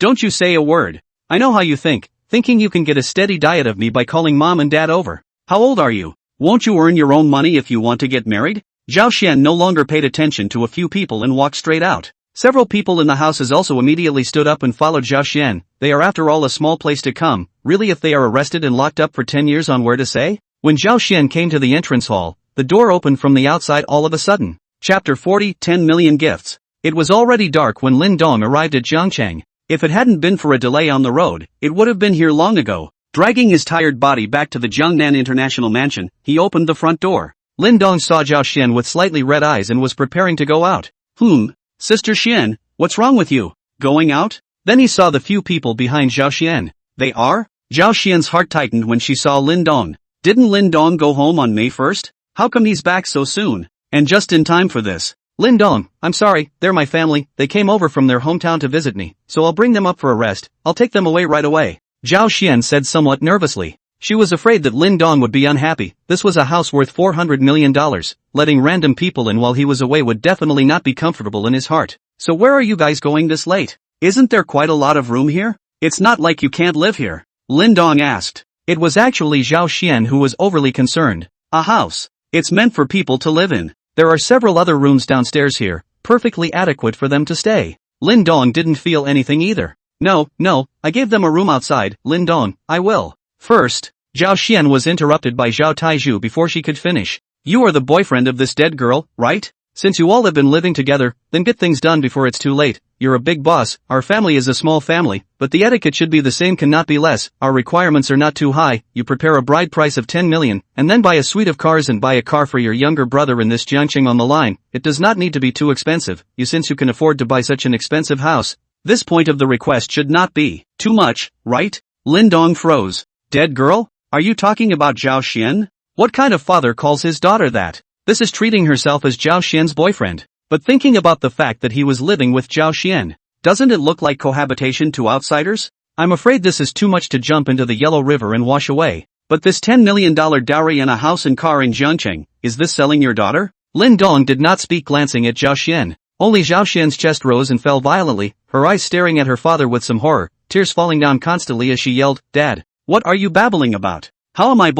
don't you say a word. I know how you think, thinking you can get a steady diet of me by calling mom and dad over. How old are you? Won't you earn your own money if you want to get married? Zhao Xian no longer paid attention to a few people and walked straight out. Several people in the houses also immediately stood up and followed Zhao Xian. They are after all a small place to come. Really, if they are arrested and locked up for 10 years on where to say? When Zhao Xian came to the entrance hall, the door opened from the outside all of a sudden. Chapter 40, 10 Million Gifts. It was already dark when Lin Dong arrived at Jiangcheng. If it hadn't been for a delay on the road, it would have been here long ago. Dragging his tired body back to the Jiangnan International Mansion, he opened the front door. Lin Dong saw Zhao Xian with slightly red eyes and was preparing to go out. Sister Xian, what's wrong with you? Going out? Then he saw the few people behind Zhao Xian. They are? Zhao Xian's heart tightened when she saw Lin Dong. Didn't Lin Dong go home on May 1st? How come he's back so soon? And just in time for this. Lin Dong, I'm sorry, they're my family. They came over from their hometown to visit me, so I'll bring them up for a rest. I'll take them away right away. Zhao Xian said somewhat nervously. She was afraid that Lin Dong would be unhappy. This was a house worth $400 million. Letting random people in while he was away would definitely not be comfortable in his heart. So where are you guys going this late? Isn't there quite a lot of room here? It's not like you can't live here, Lin Dong asked. It was actually Zhao Xian who was overly concerned. A house. It's meant for people to live in. There are several other rooms downstairs here, perfectly adequate for them to stay. Lin Dong didn't feel anything either. No, I gave them a room outside, Lin Dong, I will. First, Zhao Xian was interrupted by Zhao Taizhu before she could finish. You are the boyfriend of this dead girl, right? Since you all have been living together, then get things done before it's too late. You're a big boss, our family is a small family, but the etiquette should be the same, cannot be less. Our requirements are not too high. You prepare a bride price of 10 million, and then buy a suite of cars and buy a car for your younger brother in this Jiangcheng on the line. It does not need to be too expensive, since you can afford to buy such an expensive house. This point of the request should not be too much, right? Lin Dong froze. Dead girl? Are you talking about Zhao Xian? What kind of father calls his daughter that? This is treating herself as Zhao Xian's boyfriend. But thinking about the fact that he was living with Zhao Xian, doesn't it look like cohabitation to outsiders? I'm afraid this is too much to jump into the Yellow River and wash away. But this $10 million dowry and a house and car in Jiangcheng, is this selling your daughter? Lin Dong did not speak, glancing at Zhao Xian. Only Zhao Xian's chest rose and fell violently, her eyes staring at her father with some horror, tears falling down constantly as she yelled, Dad, what are you babbling about? How am I ******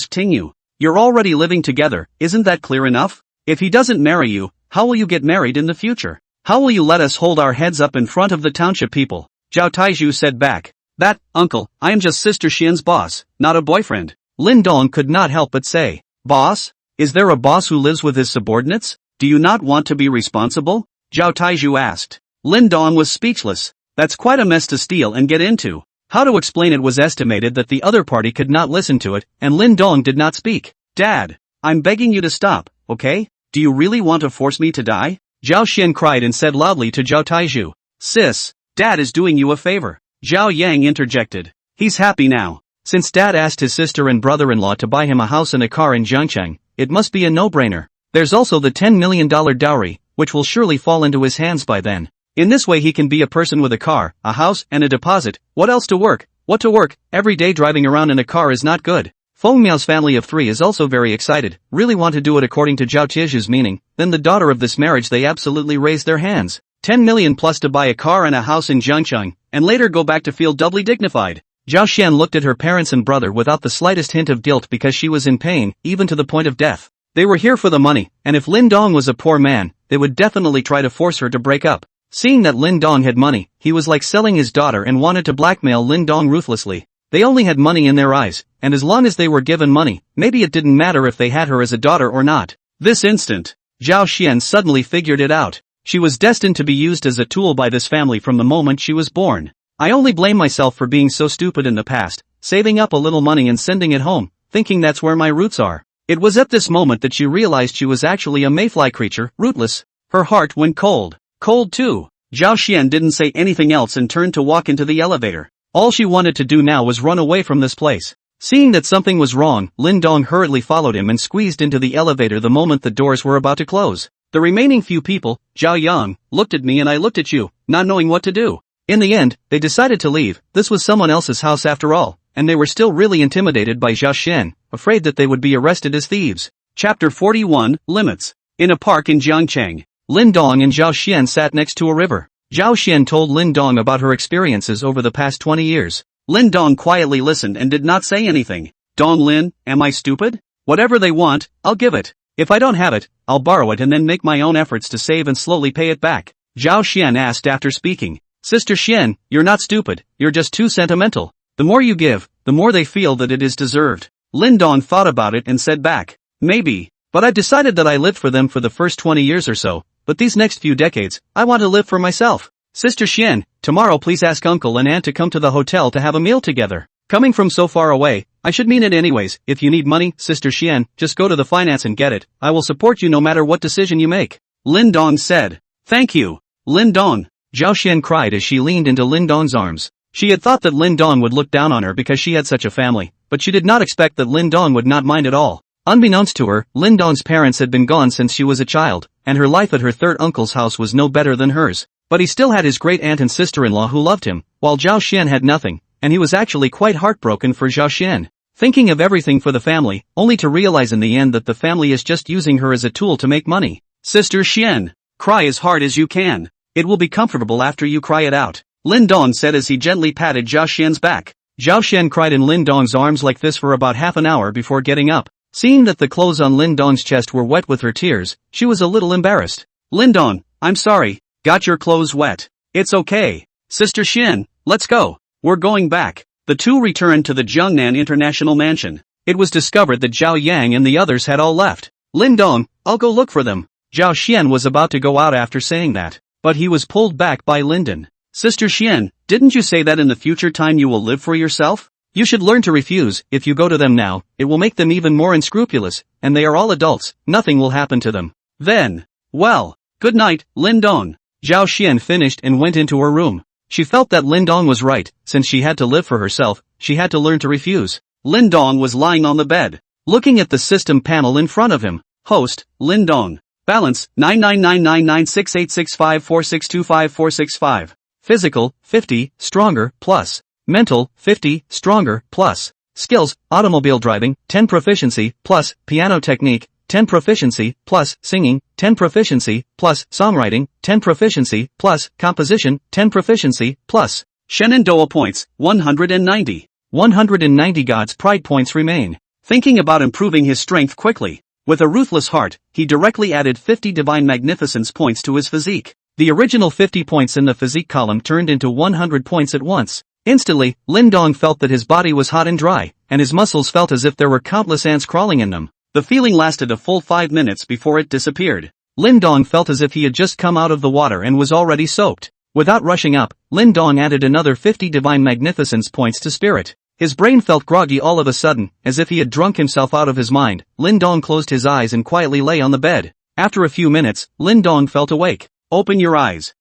ting you? You're already living together, isn't that clear enough? If he doesn't marry you, how will you get married in the future? How will you let us hold our heads up in front of the township people? Zhao Taizhu said back. That, uncle, I am just Sister Xian's boss, not a boyfriend. Lin Dong could not help but say. Boss? Is there a boss who lives with his subordinates? Do you not want to be responsible? Zhao Taizhu asked. Lin Dong was speechless. That's quite a mess to steal and get into. How to explain it was estimated that the other party could not listen to it, and Lin Dong did not speak. Dad, I'm begging you to stop, okay? Do you really want to force me to die? Zhao Xian cried and said loudly to Zhao Taizhu. Sis, Dad is doing you a favor. Zhao Yang interjected. He's happy now. Since Dad asked his sister and brother-in-law to buy him a house and a car in Jiangcheng, it must be a no-brainer. There's also the $10 million dowry, which will surely fall into his hands by then. In this way he can be a person with a car, a house, and a deposit. What else to work? What to work? Every day driving around in a car is not good. Feng Miao's family of 3 is also very excited, really want to do it according to Zhao Tizhu's meaning. Then the daughter of this marriage, they absolutely raise their hands. 10 million plus to buy a car and a house in Jiangcheng, and later go back to feel doubly dignified. Zhao Xian looked at her parents and brother without the slightest hint of guilt because she was in pain, even to the point of death. They were here for the money, and if Lin Dong was a poor man, they would definitely try to force her to break up. Seeing that Lin Dong had money, he was like selling his daughter and wanted to blackmail Lin Dong ruthlessly. They only had money in their eyes, and as long as they were given money, maybe it didn't matter if they had her as a daughter or not. This instant, Zhao Xian suddenly figured it out. She was destined to be used as a tool by this family from the moment she was born. I only blame myself for being so stupid in the past, saving up a little money and sending it home, thinking that's where my roots are. It was at this moment that she realized she was actually a mayfly creature, rootless. Her heart went cold. Cold too. Zhao Xian didn't say anything else and turned to walk into the elevator. All she wanted to do now was run away from this place. Seeing that something was wrong, Lin Dong hurriedly followed him and squeezed into the elevator the moment the doors were about to close. The remaining few people, Zhao Yang, looked at me and I looked at you, not knowing what to do. In the end, they decided to leave. This was someone else's house after all, and they were still really intimidated by Zhao Xian, afraid that they would be arrested as thieves. Chapter 41, Limits. In a park in Jiangcheng, Lin Dong and Zhao Xian sat next to a river. Zhao Xian told Lin Dong about her experiences over the past 20 years. Lin Dong quietly listened and did not say anything. Dong Lin, am I stupid? Whatever they want, I'll give it. If I don't have it, I'll borrow it and then make my own efforts to save and slowly pay it back. Zhao Xian asked after speaking. Sister Xian, you're not stupid, you're just too sentimental. The more you give, the more they feel that it is deserved. Lin Dong thought about it and said back. Maybe, but I've decided that I lived for them for the first 20 years or so, but these next few decades, I want to live for myself. Sister Xian, tomorrow please ask uncle and aunt to come to the hotel to have a meal together. Coming from so far away, I should mean it anyways. If you need money, Sister Xian, just go to the finance and get it. I will support you no matter what decision you make. Lin Dong said. Thank you, Lin Dong. Zhao Xian cried as she leaned into Lin Dong's arms. She had thought that Lin Dong would look down on her because she had such a family, but she did not expect that Lin Dong would not mind at all. Unbeknownst to her, Lin Dong's parents had been gone since she was a child, and her life at her third uncle's house was no better than hers. But he still had his great aunt and sister-in-law who loved him, while Zhao Xian had nothing, and he was actually quite heartbroken for Zhao Xian. Thinking of everything for the family, only to realize in the end that the family is just using her as a tool to make money. Sister Xian, cry as hard as you can. It will be comfortable after you cry it out, Lin Dong said as he gently patted Zhao Xian's back. Zhao Xian cried in Lin Dong's arms like this for about half an hour before getting up. Seeing that the clothes on Lin Dong's chest were wet with her tears, she was a little embarrassed. Lin Dong, I'm sorry, got your clothes wet. It's okay. Sister Xian, let's go. We're going back. The two returned to the Jiangnan International Mansion. It was discovered that Zhao Yang and the others had all left. Lin Dong, I'll go look for them. Zhao Xian was about to go out after saying that, but he was pulled back by Linden. Sister Xian, didn't you say that in the future time you will live for yourself? You should learn to refuse. If you go to them now, it will make them even more unscrupulous, and they are all adults, nothing will happen to them. Then, well, good night, Lin Dong. Zhao Xian finished and went into her room. She felt that Lin Dong was right, since she had to live for herself, she had to learn to refuse. Lin Dong was lying on the bed, looking at the system panel in front of him. Host, Lin Dong. Balance, 99999686546254665. Physical, 50, stronger, plus. Mental, 50, stronger, plus. Skills, automobile driving, 10 proficiency, plus. Piano technique, 10 proficiency, plus. Singing, 10 proficiency, plus. Songwriting, 10 proficiency, plus. Composition, 10 proficiency, plus. Shenandoah points, 190. 190 God's pride points remain. Thinking about improving his strength quickly. With a ruthless heart, he directly added 50 divine magnificence points to his physique. The original 50 points in the physique column turned into 100 points at once. Instantly, Lin Dong felt that his body was hot and dry, and his muscles felt as if there were countless ants crawling in them. The feeling lasted a full 5 minutes before it disappeared. Lin Dong felt as if he had just come out of the water and was already soaked. Without rushing up, Lin Dong added another 50 divine magnificence points to spirit. His brain felt groggy all of a sudden, as if he had drunk himself out of his mind. Lin Dong closed his eyes and quietly lay on the bed. After a few minutes, Lin Dong felt awake. Open your eyes.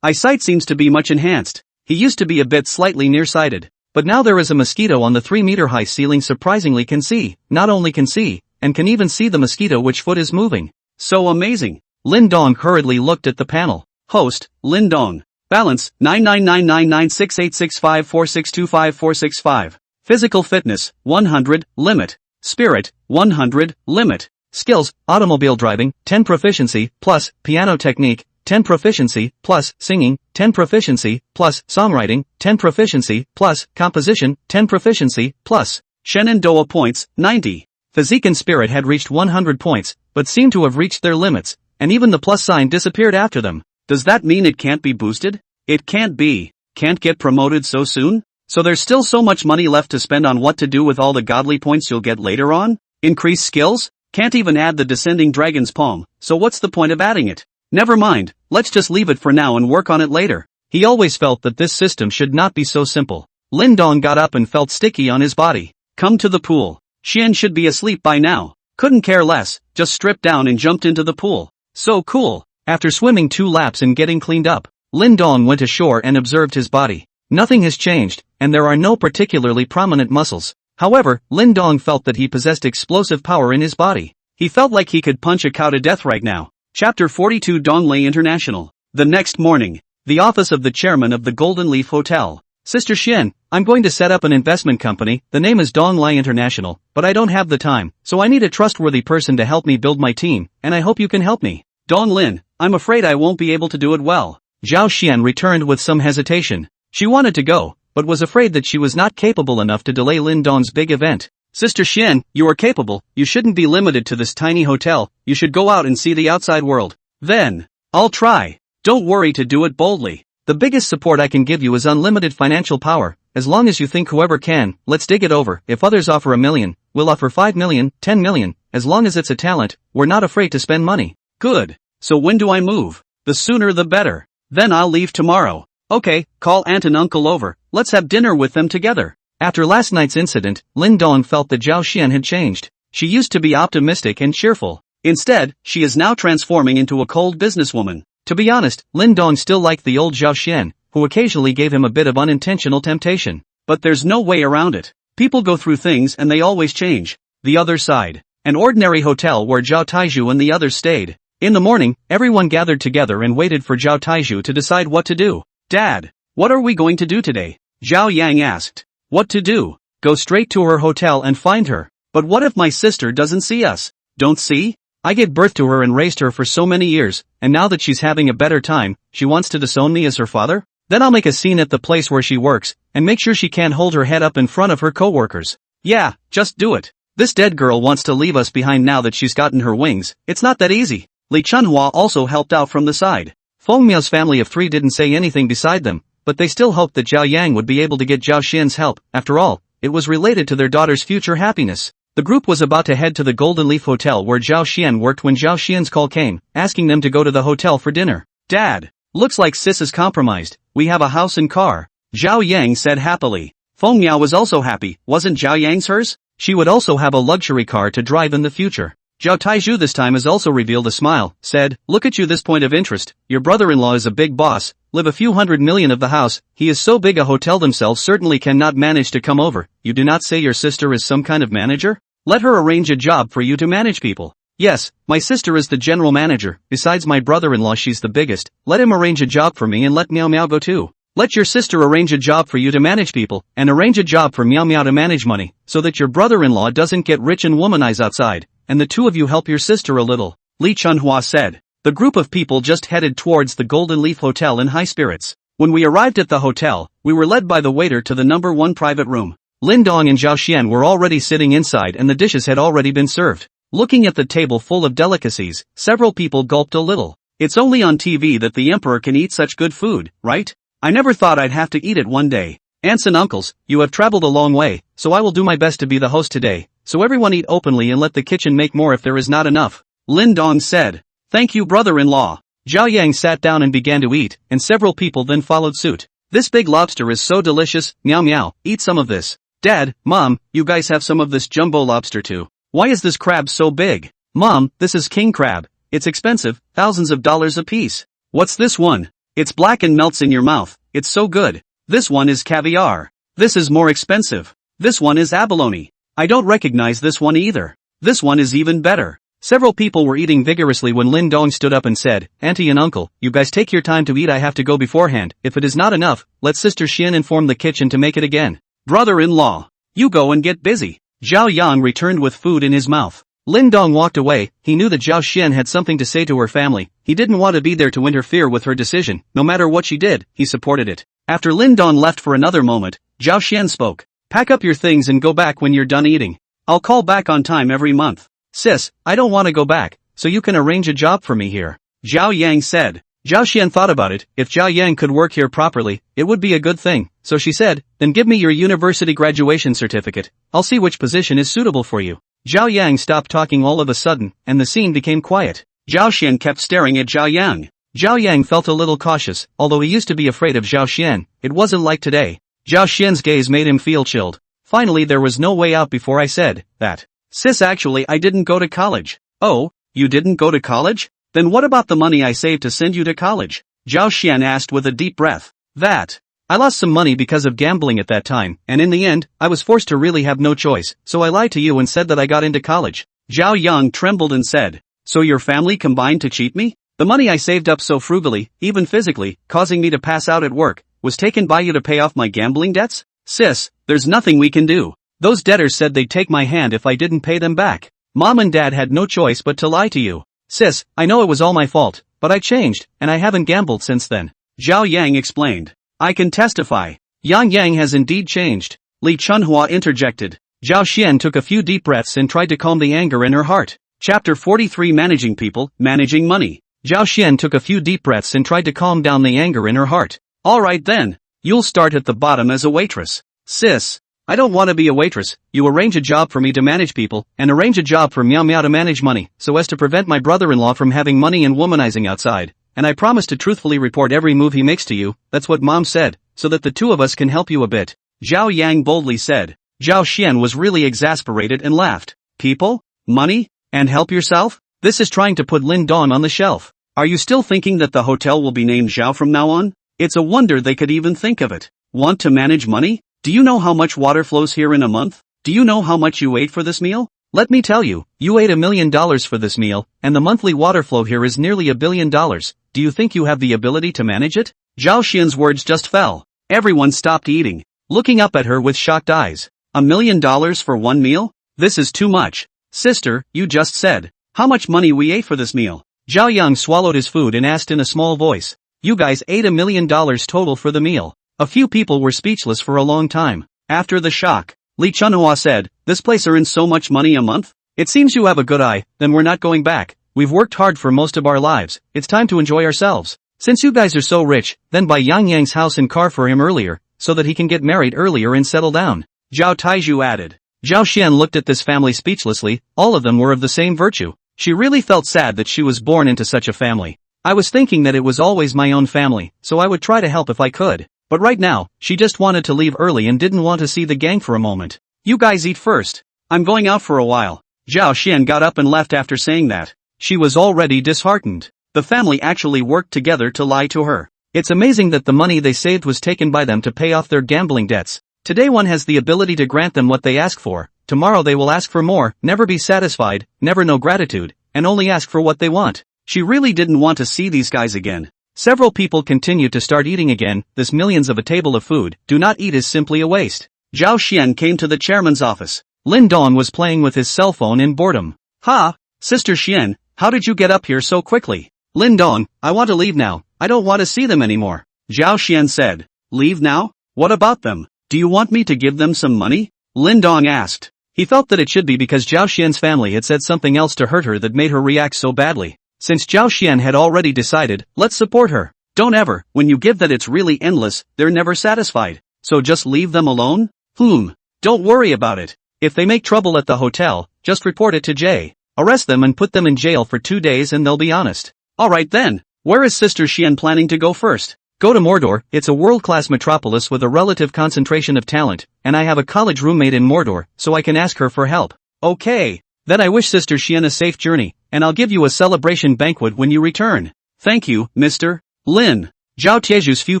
Eyesight seems to be much enhanced. He used to be a bit slightly nearsighted. But now there is a mosquito on the 3-meter-high ceiling surprisingly can see, not only can see, and can even see the mosquito which foot is moving. So amazing. Lin Dong hurriedly looked at the panel. Host, Lin Dong. Balance, 99999686546254665. Physical fitness, 100, limit. Spirit, 100, limit. Skills, automobile driving, 10 proficiency, plus. Piano technique, 10 proficiency, plus singing, 10 proficiency, plus songwriting, 10 proficiency, plus composition, 10 proficiency, plus Shenandoah points, 90. Physique and spirit had reached 100 points, but seemed to have reached their limits, and even the plus sign disappeared after them. Does that mean it can't be boosted? It can't be. Can't get promoted so soon? So there's still so much money left to spend on what to do with all the godly points you'll get later on? Increase skills? Can't even add the descending dragon's palm, so what's the point of adding it? Never mind, let's just leave it for now and work on it later. He always felt that this system should not be so simple. Lin Dong got up and felt sticky on his body. Come to the pool. Xian should be asleep by now. Couldn't care less, just stripped down and jumped into the pool. So cool. After swimming 2 laps and getting cleaned up, Lin Dong went ashore and observed his body. Nothing has changed, and there are no particularly prominent muscles. However, Lin Dong felt that he possessed explosive power in his body. He felt like he could punch a cow to death right now. Chapter 42 Donglei International. The next morning, the office of the chairman of the Golden Leaf Hotel. Sister Xian, I'm going to set up an investment company, the name is Donglei International, but I don't have the time, so I need a trustworthy person to help me build my team, and I hope you can help me. Dong Lin, I'm afraid I won't be able to do it well. Zhao Xian returned with some hesitation. She wanted to go, but was afraid that she was not capable enough to delay Lin Dong's big event. Sister Xian, you are capable, you shouldn't be limited to this tiny hotel, you should go out and see the outside world. Then, I'll try. Don't worry to do it boldly. The biggest support I can give you is unlimited financial power, as long as you think whoever can, let's dig it over. If others offer $1 million, we'll offer 5 million, 10 million, as long as it's a talent, we're not afraid to spend money. Good. So when do I move? The sooner the better. Then I'll leave tomorrow. Okay, call aunt and uncle over, let's have dinner with them together. After last night's incident, Lin Dong felt that Zhao Xian had changed. She used to be optimistic and cheerful. Instead, she is now transforming into a cold businesswoman. To be honest, Lin Dong still liked the old Zhao Xian, who occasionally gave him a bit of unintentional temptation. But there's no way around it. People go through things and they always change. The other side. An ordinary hotel where Zhao Taizhu and the others stayed. In the morning, everyone gathered together and waited for Zhao Taizhu to decide what to do. Dad, what are we going to do today? Zhao Yang asked. What to do? Go straight to her hotel and find her. But what if my sister doesn't see us? Don't see? I gave birth to her and raised her for so many years, and now that she's having a better time, she wants to disown me as her father? Then I'll make a scene at the place where she works, and make sure she can't hold her head up in front of her co-workers. Yeah, just do it. This dead girl wants to leave us behind now that she's gotten her wings. It's not that easy. Li Chunhua also helped out from the side. Feng Miao's family of 3 didn't say anything beside them, but they still hoped that Zhao Yang would be able to get Zhao Xian's help. After all, it was related to their daughter's future happiness. The group was about to head to the Golden Leaf Hotel where Zhao Xian worked when Zhao Xian's call came, asking them to go to the hotel for dinner. Dad, looks like sis is compromised. We have a house and car. Zhao Yang said happily. Feng Miao was also happy. Wasn't Zhao Yang's hers? She would also have a luxury car to drive in the future. Zhao Taizhu this time has also revealed a smile, said, look at you, this point of interest. Your brother-in-law is a big boss, live a few hundred million of the house, he is so big a hotel themselves certainly cannot manage to come over. You do not say your sister is some kind of manager? Let her arrange a job for you to manage people. Yes, my sister is the general manager, besides my brother-in-law she's the biggest, let him arrange a job for me and let Miao Miao go too. Let your sister arrange a job for you to manage people, and arrange a job for Miao Miao to manage money, so that your brother-in-law doesn't get rich and womanize outside, and the two of you help your sister a little, Li Chunhua said. The group of people just headed towards the Golden Leaf Hotel in high spirits. When we arrived at the hotel, we were led by the waiter to the number 1 private room. Lin Dong and Zhao Xian were already sitting inside and the dishes had already been served. Looking at the table full of delicacies, several people gulped a little. It's only on TV that the emperor can eat such good food, right? I never thought I'd have to eat it one day. Aunts and uncles, you have traveled a long way, so I will do my best to be the host today, so everyone eat openly and let the kitchen make more if there is not enough. Lin Dong said. Thank you, brother-in-law. Zhao Yang sat down and began to eat, and several people then followed suit. This big lobster is so delicious, meow meow, eat some of this. Dad, Mom, you guys have some of this jumbo lobster too. Why is this crab so big? Mom, this is king crab. It's expensive, thousands of dollars a piece. What's this one? It's black and melts in your mouth, it's so good. This one is caviar. This is more expensive. This one is abalone. I don't recognize this one either. This one is even better. Several people were eating vigorously when Lin Dong stood up and said, Auntie and Uncle, you guys take your time to eat, I have to go beforehand. If it is not enough, let Sister Xian inform the kitchen to make it again. Brother-in-law, you go and get busy. Zhao Yang returned with food in his mouth. Lin Dong walked away. He knew that Zhao Xian had something to say to her family. He didn't want to be there to interfere with her decision. No matter what she did, he supported it. After Lin Dong left for another moment, Zhao Xian spoke. Pack up your things and go back when you're done eating. I'll call back on time every month. Sis, I don't want to go back, so you can arrange a job for me here. Zhao Yang said. Zhao Xian thought about it. If Zhao Yang could work here properly, it would be a good thing. So she said, then give me your university graduation certificate. I'll see which position is suitable for you. Zhao Yang stopped talking all of a sudden, and the scene became quiet. Zhao Xian kept staring at Zhao Yang. Zhao Yang felt a little cautious, although he used to be afraid of Zhao Xian. It wasn't like today. Zhao Xian's gaze made him feel chilled. Finally, there was no way out before I said that. Sis, actually I didn't go to college. Oh, you didn't go to college? Then what about the money I saved to send you to college? Zhao Xian asked with a deep breath. That. I lost some money because of gambling at that time, and in the end, I was forced to really have no choice, so I lied to you and said that I got into college. Zhao Yang trembled and said, so your family combined to cheat me? The money I saved up so frugally, even physically, causing me to pass out at work, was taken by you to pay off my gambling debts? Sis, there's nothing we can do. Those debtors said they'd take my hand if I didn't pay them back. Mom and Dad had no choice but to lie to you. Sis, I know it was all my fault, but I changed, and I haven't gambled since then. Zhao Yang explained. I can testify. Yang has indeed changed. Li Chunhua interjected. Zhao Xian took a few deep breaths and tried to calm the anger in her heart. Chapter 43 Managing People, Managing Money. Zhao Xian took a few deep breaths and tried to calm down the anger in her heart. Alright then. You'll start at the bottom as a waitress. Sis, I don't want to be a waitress. You arrange a job for me to manage people, and arrange a job for Meow Meow to manage money, so as to prevent my brother-in-law from having money and womanizing outside. And I promise to truthfully report every move he makes to you. That's what Mom said, so that the two of us can help you a bit. Zhao Yang boldly said. Zhao Xian was really exasperated and laughed. People? Money? And help yourself? This is trying to put Lin Dong on the shelf. Are you still thinking that the hotel will be named Zhao from now on? It's a wonder they could even think of it. Want to manage money? Do you know how much water flows here in a month? Do you know how much you ate for this meal? Let me tell you, you ate $1 million for this meal, and the monthly water flow here is nearly $1 billion. Do you think you have the ability to manage it? Zhao Xian's words just fell. Everyone stopped eating, looking up at her with shocked eyes. $1 million for one meal? This is too much. Sister, you just said how much money we ate for this meal. Zhao Yang swallowed his food and asked in a small voice. You guys ate $1 million total for the meal. A few people were speechless for a long time. After the shock, Li Chunhua said, this place earns so much money a month? It seems you have a good eye. Then we're not going back. We've worked hard for most of our lives. It's time to enjoy ourselves. Since you guys are so rich, then buy Yang's house and car for him earlier, so that he can get married earlier and settle down. Zhao Taizhu added. Zhao Xian looked at this family speechlessly. All of them were of the same virtue. She really felt sad that she was born into such a family. I was thinking that it was always my own family, so I would try to help if I could. But right now, she just wanted to leave early and didn't want to see the gang for a moment. You guys eat first. I'm going out for a while. Zhao Xian got up and left after saying that. She was already disheartened. The family actually worked together to lie to her. It's amazing that the money they saved was taken by them to pay off their gambling debts. Today one has the ability to grant them what they ask for. Tomorrow they will ask for more, never be satisfied, never know gratitude, and only ask for what they want. She really didn't want to see these guys again. Several people continued to start eating again. This millions of a table of food. Do not eat is simply a waste. Zhao Xian came to the chairman's office. Lin Dong was playing with his cell phone in boredom. Ha! Sister Xian, how did you get up here so quickly? Lin Dong, I want to leave now. I don't want to see them anymore. Zhao Xian said. Leave now? What about them? Do you want me to give them some money? Lin Dong asked. He felt that it should be because Zhao Xian's family had said something else to hurt her that made her react so badly. Since Zhao Xian had already decided, let's support her. Don't ever, when you give that it's really endless, they're never satisfied. So just leave them alone? Don't worry about it. If they make trouble at the hotel, just report it to Jay. Arrest them and put them in jail for 2 days and they'll be honest. Alright then, where is Sister Xian planning to go first? Go to Mordor. It's a world-class metropolis with a relative concentration of talent, and I have a college roommate in Mordor, so I can ask her for help. Okay. Then I wish Sister Xian a safe journey, and I'll give you a celebration banquet when you return. Thank you, Mr. Lin. Zhao Tieju's few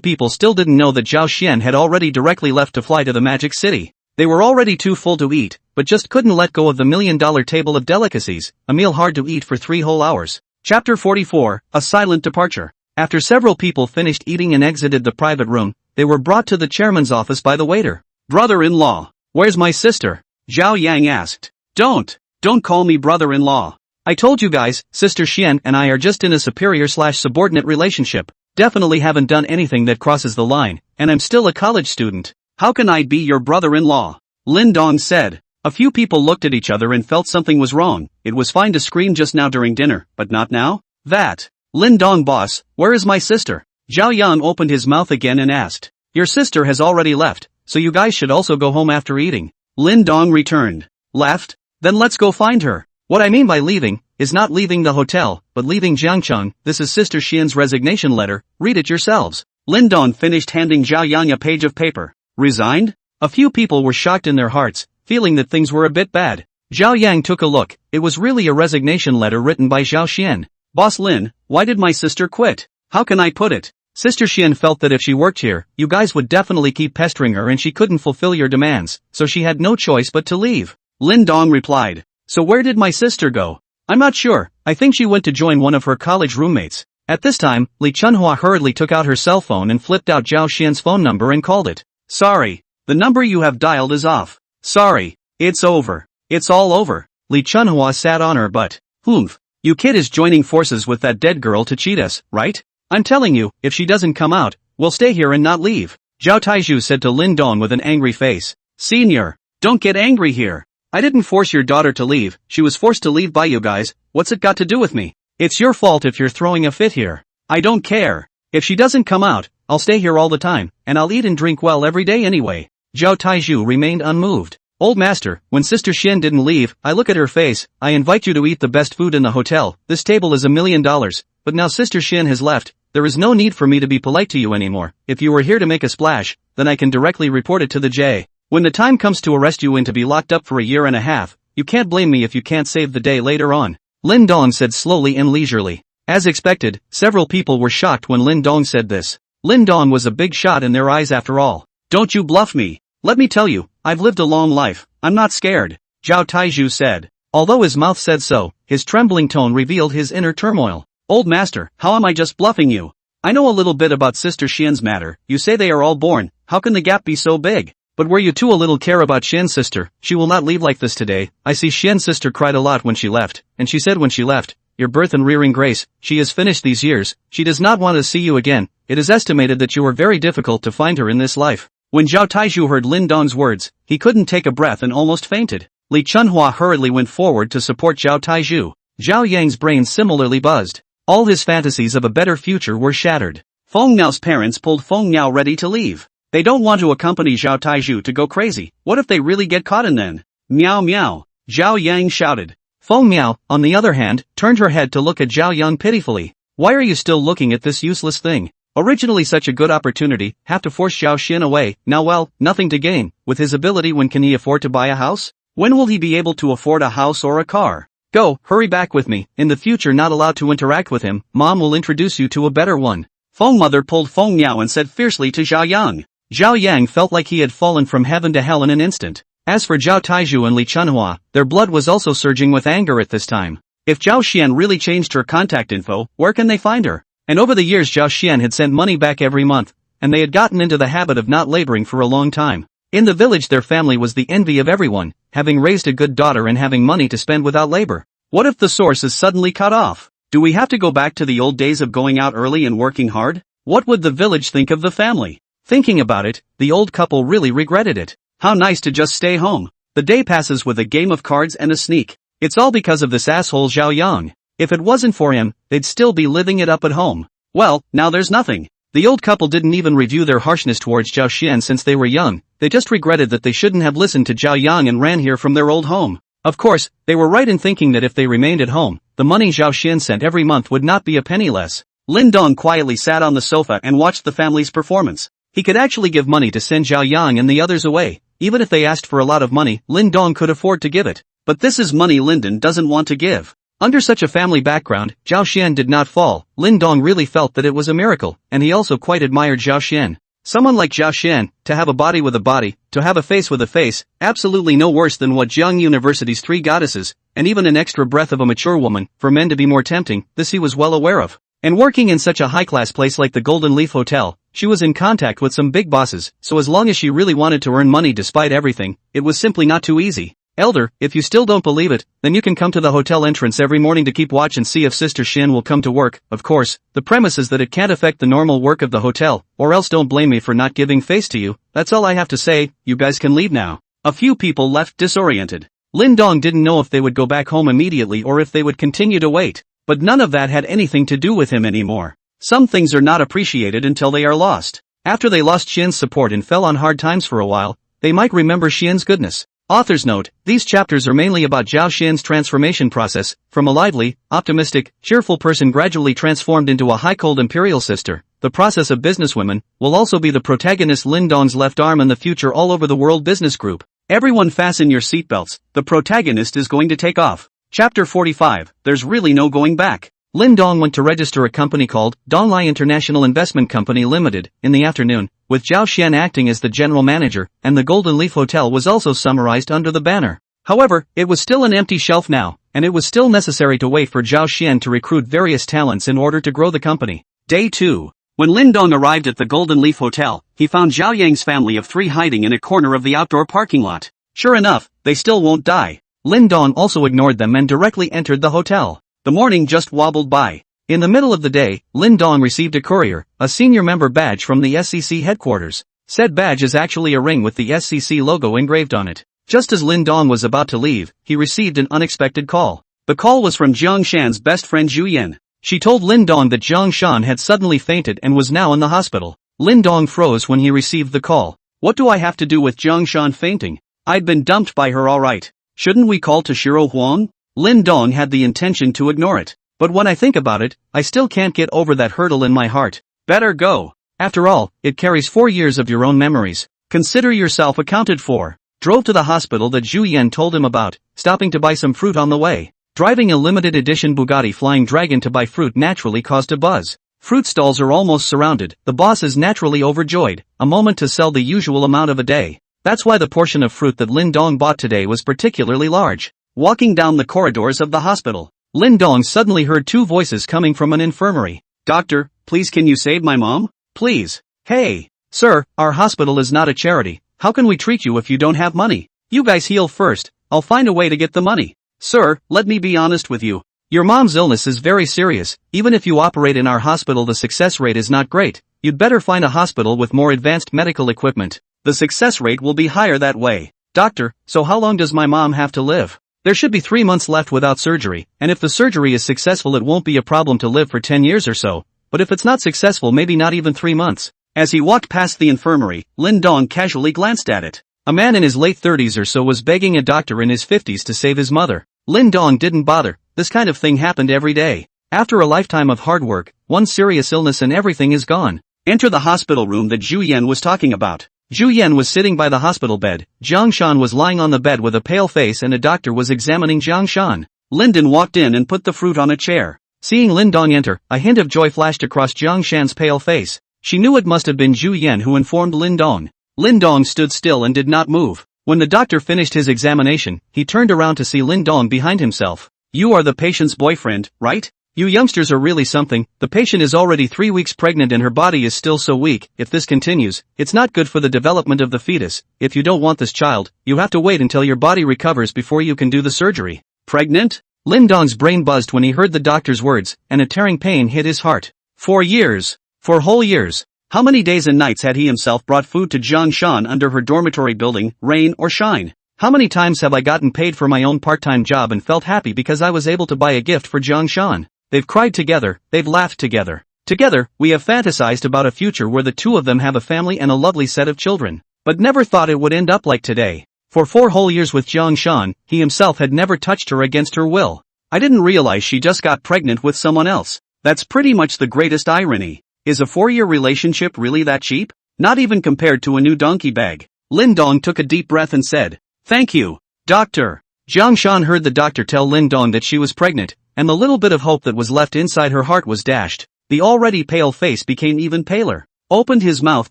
people still didn't know that Zhao Xian had already directly left to fly to the Magic City. They were already too full to eat, but just couldn't let go of the $1 million table of delicacies, a meal hard to eat for 3 whole hours. Chapter 44, A Silent Departure. After several people finished eating and exited the private room, they were brought to the chairman's office by the waiter. Brother-in-law, where's my sister? Zhao Yang asked. Don't. Don't call me brother-in-law. I told you guys, Sister Xian and I are just in a superior/subordinate relationship. Definitely haven't done anything that crosses the line, and I'm still a college student. How can I be your brother-in-law? Lin Dong said. A few people looked at each other and felt something was wrong. It was fine to scream just now during dinner, but not now? That. Lin Dong boss, where is my sister? Zhao Yang opened his mouth again and asked. Your sister has already left, so you guys should also go home after eating. Lin Dong returned. Left? Then let's go find her. What I mean by leaving, is not leaving the hotel, but leaving Jiangcheng. This is Sister Xian's resignation letter, read it yourselves. Lin Dong finished handing Zhao Yang a page of paper. Resigned? A few people were shocked in their hearts, feeling that things were a bit bad. Zhao Yang took a look, it was really a resignation letter written by Zhao Xian. Boss Lin, why did my sister quit? How can I put it? Sister Xian felt that if she worked here, you guys would definitely keep pestering her and she couldn't fulfill your demands, so she had no choice but to leave. Lin Dong replied. So where did my sister go? I'm not sure, I think she went to join one of her college roommates. At this time, Li Chunhua hurriedly took out her cell phone and flipped out Zhao Xian's phone number and called it. Sorry, the number you have dialed is off. Sorry, it's over. It's all over. Li Chunhua sat on her butt. Humph, you kid is joining forces with that dead girl to cheat us, right? I'm telling you, if she doesn't come out, we'll stay here and not leave. Zhao Taizhu said to Lin Dong with an angry face. Senior, don't get angry here. I didn't force your daughter to leave, she was forced to leave by you guys, what's it got to do with me? It's your fault if you're throwing a fit here. I don't care. If she doesn't come out, I'll stay here all the time, and I'll eat and drink well every day anyway. Zhao Taizhu remained unmoved. Old master, when Sister Xian didn't leave, I look at her face, I invite you to eat the best food in the hotel, this table is $1 million, but now Sister Xian has left, there is no need for me to be polite to you anymore. If you were here to make a splash, then I can directly report it to the J. When the time comes to arrest you and to be locked up for 1.5 years, you can't blame me if you can't save the day later on. Lin Dong said slowly and leisurely. As expected, several people were shocked when Lin Dong said this. Lin Dong was a big shot in their eyes after all. Don't you bluff me. Let me tell you, I've lived a long life, I'm not scared, Zhao Taizhu said. Although his mouth said so, his trembling tone revealed his inner turmoil. Old master, how am I just bluffing you? I know a little bit about Sister Xian's matter, you say they are all born, how can the gap be so big? But were you too a little care about Xian's sister, she will not leave like this today. I see Xian's sister cried a lot when she left, and she said when she left, your birth and rearing grace, she has finished these years, she does not want to see you again, it is estimated that you are very difficult to find her in this life. When Zhao Taizhu heard Lin Dong's words, he couldn't take a breath and almost fainted. Li Chunhua hurriedly went forward to support Zhao Taizhu. Zhao Yang's brain similarly buzzed. All his fantasies of a better future were shattered. Feng Miao's parents pulled Feng Miao ready to leave. They don't want to accompany Zhao Taizhu to go crazy. What if they really get caught and then? Miao Miao, Zhao Yang shouted. Feng Miao, on the other hand, turned her head to look at Zhao Yang pitifully. Why are you still looking at this useless thing? Originally such a good opportunity, have to force Zhao Xin away, now well, nothing to gain, with his ability when can he afford to buy a house? When will he be able to afford a house or a car? Go, hurry back with me, in the future not allowed to interact with him, mom will introduce you to a better one. Feng mother pulled Feng Miao and said fiercely to Zhao Yang. Zhao Yang felt like he had fallen from heaven to hell in an instant. As for Zhao Taizhu and Li Chunhua, their blood was also surging with anger at this time. If Zhao Xian really changed her contact info, where can they find her? And over the years Zhao Xian had sent money back every month, and they had gotten into the habit of not laboring for a long time. In the village their family was the envy of everyone, having raised a good daughter and having money to spend without labor. What if the source is suddenly cut off? Do we have to go back to the old days of going out early and working hard? What would the village think of the family? Thinking about it, the old couple really regretted it. How nice to just stay home. The day passes with a game of cards and a sneak. It's all because of this asshole Zhao Yang. If it wasn't for him, they'd still be living it up at home. Well, now there's nothing. The old couple didn't even review their harshness towards Zhao Xian since they were young, they just regretted that they shouldn't have listened to Zhao Yang and ran here from their old home. Of course, they were right in thinking that if they remained at home, the money Zhao Xian sent every month would not be a penny less. Lin Dong quietly sat on the sofa and watched the family's performance. He could actually give money to send Zhao Yang and the others away. Even if they asked for a lot of money, Lin Dong could afford to give it. But this is money Linden doesn't want to give. Under such a family background, Zhao Xian did not fall. Lin Dong really felt that it was a miracle, and he also quite admired Zhao Xian. Someone like Zhao Xian, to have a body with a body, to have a face with a face, absolutely no worse than what Jiang University's 3 goddesses, and even an extra breath of a mature woman, for men to be more tempting, this he was well aware of. And working in such a high-class place like the Golden Leaf Hotel, she was in contact with some big bosses, so as long as she really wanted to earn money despite everything, it was simply not too easy. Elder, if you still don't believe it, then you can come to the hotel entrance every morning to keep watch and see if Sister Shin will come to work. Of course, the premise is that it can't affect the normal work of the hotel, or else don't blame me for not giving face to you. That's all I have to say, you guys can leave now. A few people left disoriented. Lin Dong didn't know if they would go back home immediately or if they would continue to wait, but none of that had anything to do with him anymore. Some things are not appreciated until they are lost. After they lost Shin's support and fell on hard times for a while, they might remember Shin's goodness. Author's note, these chapters are mainly about Zhao Xin's transformation process, from a lively, optimistic, cheerful person gradually transformed into a high-cold imperial sister. The process of businesswomen will also be the protagonist Lin Dong's left arm in the future all over the world business group. Everyone fasten your seatbelts, the protagonist is going to take off. Chapter 45, there's really no going back. Lin Dong went to register a company called Donglai International Investment Company Limited in the afternoon, with Zhao Xian acting as the general manager, and the Golden Leaf Hotel was also summarized under the banner. However, it was still an empty shelf now, and it was still necessary to wait for Zhao Xian to recruit various talents in order to grow the company. Day 2. When Lin Dong arrived at the Golden Leaf Hotel, he found Zhao Yang's family of 3 hiding in a corner of the outdoor parking lot. Sure enough, they still won't die. Lin Dong also ignored them and directly entered the hotel. The morning just wobbled by. In the middle of the day, Lin Dong received a courier, a senior member badge from the SCC headquarters. Said badge is actually a ring with the SCC logo engraved on it. Just as Lin Dong was about to leave, he received an unexpected call. The call was from Jiang Shan's best friend Zhu Yan. She told Lin Dong that Jiang Shan had suddenly fainted and was now in the hospital. Lin Dong froze when he received the call. What do I have to do with Jiang Shan fainting? I'd been dumped by her alright. Shouldn't we call Toshiro Huang? Lin Dong had the intention to ignore it. But when I think about it, I still can't get over that hurdle in my heart. Better go. After all, it carries 4 years of your own memories. Consider yourself accounted for. Drove to the hospital that Zhu Yan told him about, stopping to buy some fruit on the way. Driving a limited edition Bugatti Flying Dragon to buy fruit naturally caused a buzz. Fruit stalls are almost surrounded, the boss is naturally overjoyed, a moment to sell the usual amount of a day. That's why the portion of fruit that Lin Dong bought today was particularly large. Walking down the corridors of the hospital, Lin Dong suddenly heard 2 voices coming from an infirmary. Doctor, please can you save my mom? Please. Hey. Sir, our hospital is not a charity. How can we treat you if you don't have money? You guys heal first, I'll find a way to get the money. Sir, let me be honest with you. Your mom's illness is very serious. Even if you operate in our hospital, the success rate is not great. You'd better find a hospital with more advanced medical equipment. The success rate will be higher that way. Doctor, so how long does my mom have to live? There should be 3 months left without surgery, and if the surgery is successful it won't be a problem to live for 10 years or so, but if it's not successful maybe not even 3 months. As he walked past the infirmary, Lin Dong casually glanced at it. A man in his late 30s or so was begging a doctor in his 50s to save his mother. Lin Dong didn't bother, this kind of thing happened every day. After a lifetime of hard work, one serious illness and everything is gone. Enter the hospital room that Zhu Yan was talking about. Zhu Yan was sitting by the hospital bed, Jiang Shan was lying on the bed with a pale face and a doctor was examining Jiang Shan. Linden walked in and put the fruit on a chair. Seeing Lin Dong enter, a hint of joy flashed across Jiang Shan's pale face. She knew it must have been Zhu Yan who informed Lin Dong. Lin Dong stood still and did not move. When the doctor finished his examination, he turned around to see Lin Dong behind himself. You are the patient's boyfriend, right? You youngsters are really something. The patient is already 3 weeks pregnant and her body is still so weak. If this continues, it's not good for the development of the fetus. If you don't want this child, you have to wait until your body recovers before you can do the surgery. Pregnant? Lin Dong's brain buzzed when he heard the doctor's words, and a tearing pain hit his heart. 4 years. 4 whole years. How many days and nights had he himself brought food to Jiang Shan under her dormitory building, rain or shine? How many times have I gotten paid for my own part-time job and felt happy because I was able to buy a gift for Jiang Shan? They've cried together, they've laughed together. Together, we have fantasized about a future where the 2 of them have a family and a lovely set of children. But never thought it would end up like today. For 4 whole years with Jiang Shan, he himself had never touched her against her will. I didn't realize she just got pregnant with someone else. That's pretty much the greatest irony. Is a 4-year relationship really that cheap? Not even compared to a new donkey bag. Lin Dong took a deep breath and said, "Thank you, doctor." Jiang Shan heard the doctor tell Lin Dong that she was pregnant, and the little bit of hope that was left inside her heart was dashed. The already pale face became even paler. Opened his mouth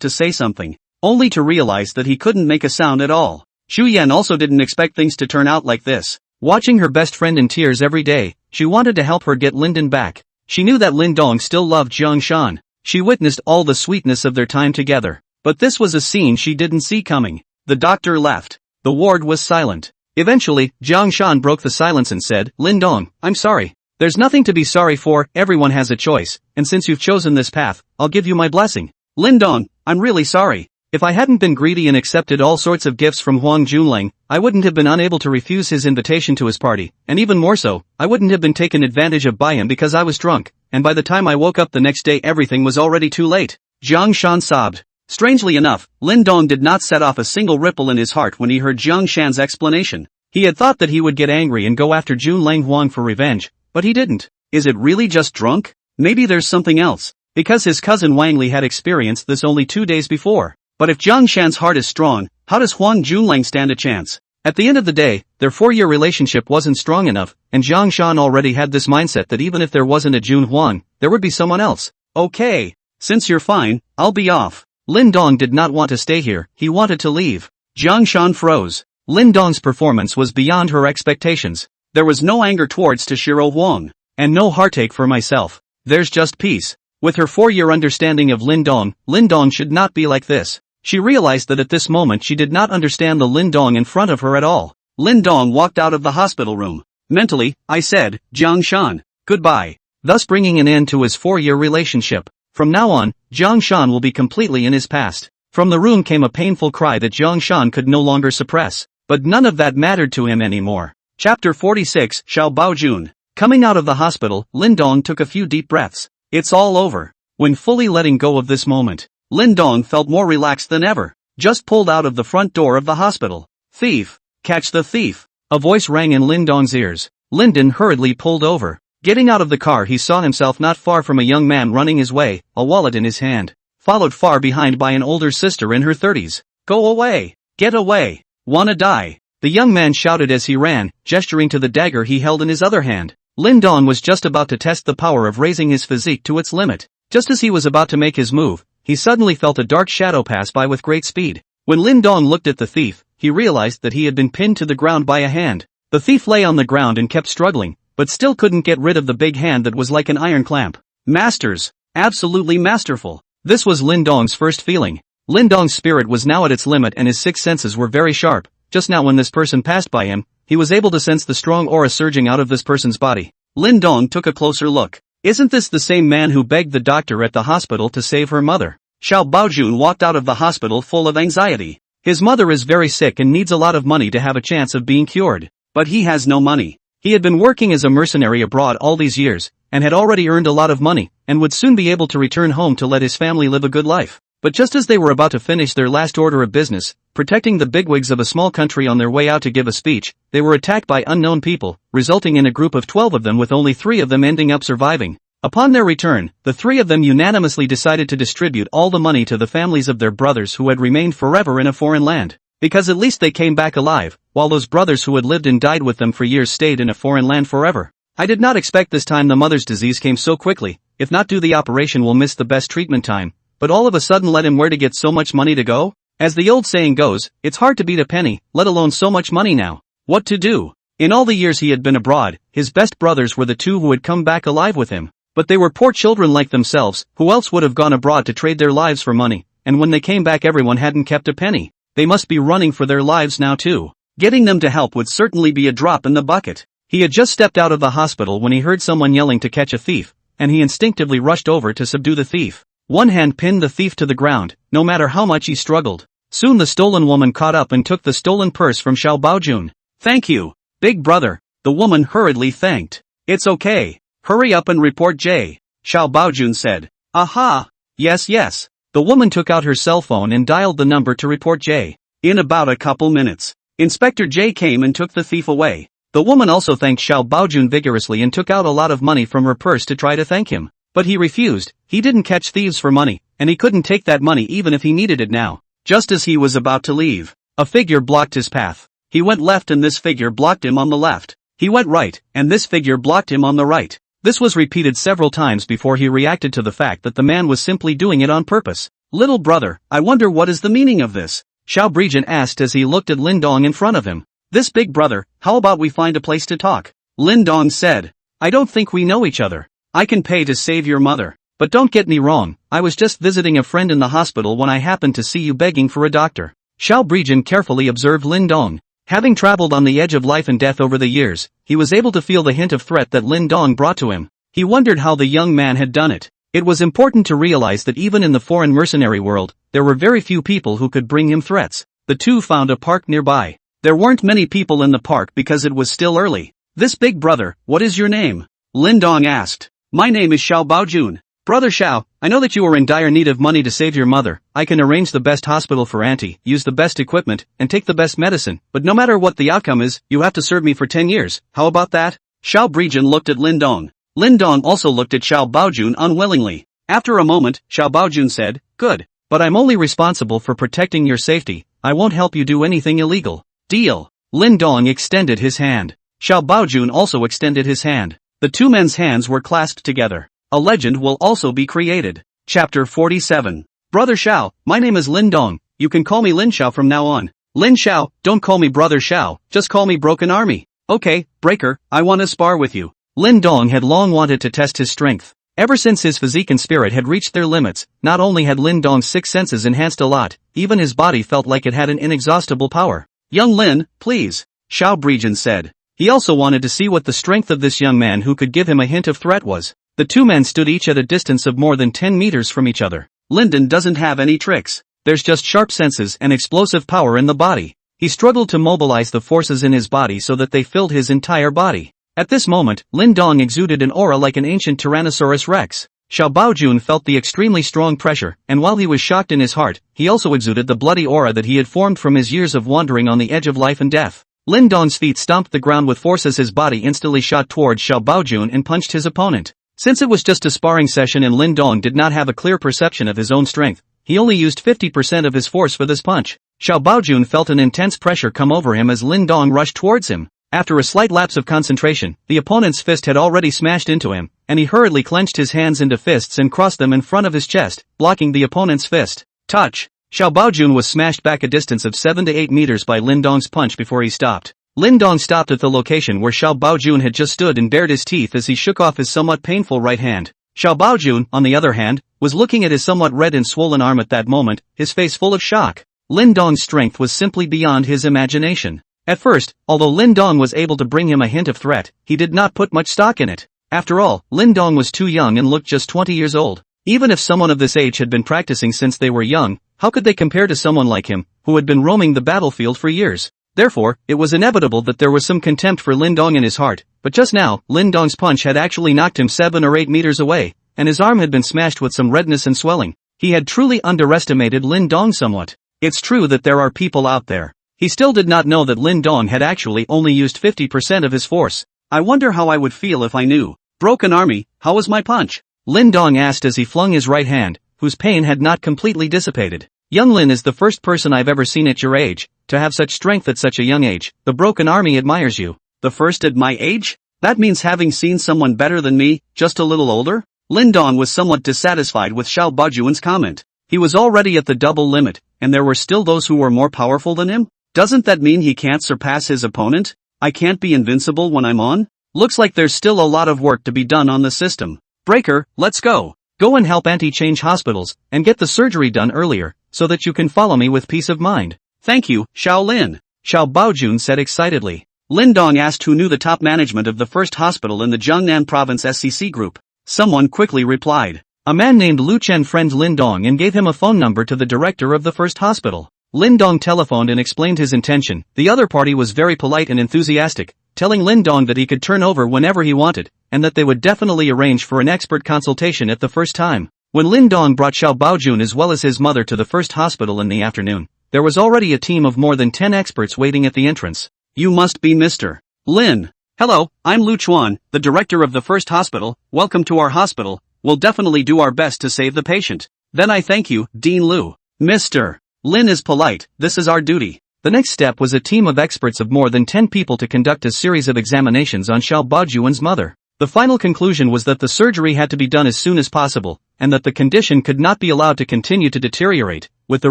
to say something, only to realize that he couldn't make a sound at all. Zhu Yan also didn't expect things to turn out like this. Watching her best friend in tears every day, she wanted to help her get Linden back. She knew that Lin Dong still loved Jiang Shan. She witnessed all the sweetness of their time together. But this was a scene she didn't see coming. The doctor left. The ward was silent. Eventually, Jiang Shan broke the silence and said, Lin Dong, I'm sorry. There's nothing to be sorry for, everyone has a choice, and since you've chosen this path, I'll give you my blessing. Lin Dong, I'm really sorry. If I hadn't been greedy and accepted all sorts of gifts from Huang Junling, I wouldn't have been unable to refuse his invitation to his party, and even more so, I wouldn't have been taken advantage of by him because I was drunk, and by the time I woke up the next day everything was already too late. Jiang Shan sobbed. Strangely enough, Lin Dong did not set off a single ripple in his heart when he heard Jiang Shan's explanation. He had thought that he would get angry and go after Junlang Huang for revenge, but he didn't. Is it really just drunk? Maybe there's something else. Because his cousin Wang Li had experienced this only 2 days before. But if Jiang Shan's heart is strong, how does Huang Junlang stand a chance? At the end of the day, their 4-year relationship wasn't strong enough, and Jiang Shan already had this mindset that even if there wasn't a Jun Huang, there would be someone else. Okay. Since you're fine, I'll be off. Lin Dong did not want to stay here, he wanted to leave. Jiang Shan froze. Lin Dong's performance was beyond her expectations. There was no anger towards Toshiro Huang. And no heartache for myself. There's just peace. With her 4-year understanding of Lin Dong should not be like this. She realized that at this moment she did not understand the Lin Dong in front of her at all. Lin Dong walked out of the hospital room. Mentally, I said, Jiang Shan, goodbye. Thus bringing an end to his 4-year relationship. From now on, Jiang Shan will be completely in his past. From the room came a painful cry that Jiang Shan could no longer suppress. But none of that mattered to him anymore. Chapter 46, Xiao Baojun. Coming out of the hospital, Lin Dong took a few deep breaths. It's all over. When fully letting go of this moment, Lin Dong felt more relaxed than ever. Just pulled out of the front door of the hospital. Thief! Catch the thief! A voice rang in Lin Dong's ears. Linden hurriedly pulled over. Getting out of the car he saw himself not far from a young man running his way, a wallet in his hand. Followed far behind by an older sister in her 30s. Go away! Get away! Wanna die! The young man shouted as he ran, gesturing to the dagger he held in his other hand. Lin Dong was just about to test the power of raising his physique to its limit. Just as he was about to make his move, he suddenly felt a dark shadow pass by with great speed. When Lin Dong looked at the thief, he realized that he had been pinned to the ground by a hand. The thief lay on the ground and kept struggling, but still couldn't get rid of the big hand that was like an iron clamp. Masters! Absolutely masterful! This was Lin Dong's first feeling. Lin Dong's spirit was now at its limit and his 6 senses were very sharp. Just now when this person passed by him, he was able to sense the strong aura surging out of this person's body. Lin Dong took a closer look. Isn't this the same man who begged the doctor at the hospital to save her mother? Xiao Baojun walked out of the hospital full of anxiety. His mother is very sick and needs a lot of money to have a chance of being cured. But he has no money. He had been working as a mercenary abroad all these years, and had already earned a lot of money, and would soon be able to return home to let his family live a good life. But just as they were about to finish their last order of business, protecting the bigwigs of a small country on their way out to give a speech, they were attacked by unknown people, resulting in a group of 12 of them with only 3 of them ending up surviving. Upon their return, the 3 of them unanimously decided to distribute all the money to the families of their brothers who had remained forever in a foreign land. Because at least they came back alive, while those brothers who had lived and died with them for years stayed in a foreign land forever. I did not expect this time the mother's disease came so quickly. If not do the operation will miss the best treatment time. But all of a sudden let him where to get so much money to go? As the old saying goes, it's hard to beat a penny, let alone so much money now. What to do? In all the years he had been abroad, his best brothers were the 2 who had come back alive with him. But they were poor children like themselves, who else would have gone abroad to trade their lives for money, and when they came back everyone hadn't kept a penny. They must be running for their lives now too. Getting them to help would certainly be a drop in the bucket. He had just stepped out of the hospital when he heard someone yelling to catch a thief, and he instinctively rushed over to subdue the thief. One hand pinned the thief to the ground, no matter how much he struggled. Soon the stolen woman caught up and took the stolen purse from Xiao Baojun. Thank you, big brother, the woman hurriedly thanked. It's okay. Hurry up and report Jay, Xiao Baojun said. Aha! Yes. The woman took out her cell phone and dialed the number to report Jay. In about a couple minutes, Inspector Jay came and took the thief away. The woman also thanked Xiao Baojun vigorously and took out a lot of money from her purse to try to thank him. But he refused. He didn't catch thieves for money, and he couldn't take that money even if he needed it now. Just as he was about to leave, a figure blocked his path. He went left and this figure blocked him on the left. He went right, and this figure blocked him on the right. This was repeated several times before he reacted to the fact that the man was simply doing it on purpose. Little brother, I wonder what is the meaning of this? Xiao Baojun asked as he looked at Lin Dong in front of him. This big brother, how about we find a place to talk? Lin Dong said. I don't think we know each other. I can pay to save your mother. But don't get me wrong, I was just visiting a friend in the hospital when I happened to see you begging for a doctor. Xiao Baojun carefully observed Lin Dong. Having traveled on the edge of life and death over the years, he was able to feel the hint of threat that Lin Dong brought to him. He wondered how the young man had done it. It was important to realize that even in the foreign mercenary world, there were very few people who could bring him threats. The two found a park nearby. There weren't many people in the park because it was still early. "This big brother, what is your name?" Lin Dong asked. "My name is Xiao Baojun. Brother Xiao, I know that you are in dire need of money to save your mother. I can arrange the best hospital for auntie, use the best equipment, and take the best medicine, but no matter what the outcome is, you have to serve me for 10 years, how about that?" Xiao Baojun looked at Lin Dong. Lin Dong also looked at Xiao Baojun unwillingly. After a moment, Xiao Baojun said, "Good. But I'm only responsible for protecting your safety. I won't help you do anything illegal. Deal." Lin Dong extended his hand. Xiao Baojun also extended his hand. The two men's hands were clasped together. A legend will also be created. Chapter 47. Brother Xiao, my name is Lin Dong. You can call me Lin Xiao from now on. Lin Xiao, don't call me Brother Xiao, just call me Broken Army. Okay, Breaker, I want to spar with you. Lin Dong had long wanted to test his strength. Ever since his physique and spirit had reached their limits, not only had Lin Dong's six senses enhanced a lot, even his body felt like it had an inexhaustible power. "Young Lin, please," Xiao Baojun said. He also wanted to see what the strength of this young man who could give him a hint of threat was. The two men stood each at a distance of more than 10 meters from each other. Linden doesn't have any tricks. There's just sharp senses and explosive power in the body. He struggled to mobilize the forces in his body so that they filled his entire body. At this moment, Lin Dong exuded an aura like an ancient Tyrannosaurus Rex. Xiao Baojun felt the extremely strong pressure, and while he was shocked in his heart, he also exuded the bloody aura that he had formed from his years of wandering on the edge of life and death. Lin Dong's feet stomped the ground with force as his body instantly shot towards Xiao Baojun and punched his opponent. Since it was just a sparring session and Lin Dong did not have a clear perception of his own strength, he only used 50% of his force for this punch. Xiao Baojun felt an intense pressure come over him as Lin Dong rushed towards him. After a slight lapse of concentration, the opponent's fist had already smashed into him, and he hurriedly clenched his hands into fists and crossed them in front of his chest, blocking the opponent's fist. Touch! Xiao Baojun was smashed back a distance of 7 to 8 meters by Lin Dong's punch before he stopped. Lin Dong stopped at the location where Xiao Baojun had just stood and bared his teeth as he shook off his somewhat painful right hand. Xiao Baojun, on the other hand, was looking at his somewhat red and swollen arm at that moment, his face full of shock. Lin Dong's strength was simply beyond his imagination. At first, although Lin Dong was able to bring him a hint of threat, he did not put much stock in it. After all, Lin Dong was too young and looked just 20 years old. Even if someone of this age had been practicing since they were young, how could they compare to someone like him, who had been roaming the battlefield for years? Therefore, it was inevitable that there was some contempt for Lin Dong in his heart, but just now, Lin Dong's punch had actually knocked him 7 or 8 meters away, and his arm had been smashed with some redness and swelling. He had truly underestimated Lin Dong somewhat. It's true that there are people out there. He still did not know that Lin Dong had actually only used 50% of his force. I wonder how I would feel if I knew. Broken Army, how was my punch? Lin Dong asked as he flung his right hand, whose pain had not completely dissipated. Young Lin is the first person I've ever seen at your age to have such strength at such a young age. The Broken Army admires you. The first at my age? That means having seen someone better than me, just a little older? Lin Dong was somewhat dissatisfied with Xiao Baojun's comment. He was already at the double limit, and there were still those who were more powerful than him? Doesn't that mean he can't surpass his opponent? I can't be invincible when I'm on? Looks like there's still a lot of work to be done on the system. Breaker, let's go. Go and help Auntie change hospitals, and get the surgery done earlier, so that you can follow me with peace of mind. Thank you, Xiao Lin. Xiao Baojun said excitedly. Lin Dong asked who knew the top management of the first hospital in the Jiangnan province SCC group. Someone quickly replied. A man named Lu Chen friended Lin Dong and gave him a phone number to the director of the first hospital. Lin Dong telephoned and explained his intention. The other party was very polite and enthusiastic, telling Lin Dong that he could turn over whenever he wanted, and that they would definitely arrange for an expert consultation at the first time. When Lin Dong brought Xiao Baojun as well as his mother to the first hospital in the afternoon, there was already a team of more than 10 experts waiting at the entrance. You must be Mr. Lin. Hello, I'm Lu Chuan, the director of the first hospital. Welcome to our hospital. We'll definitely do our best to save the patient. Then I thank you, Dean Lu. Mr. Lin is polite, this is our duty. The next step was a team of experts of more than 10 people to conduct a series of examinations on Xiao Baojun's mother. The final conclusion was that the surgery had to be done as soon as possible, and that the condition could not be allowed to continue to deteriorate, with the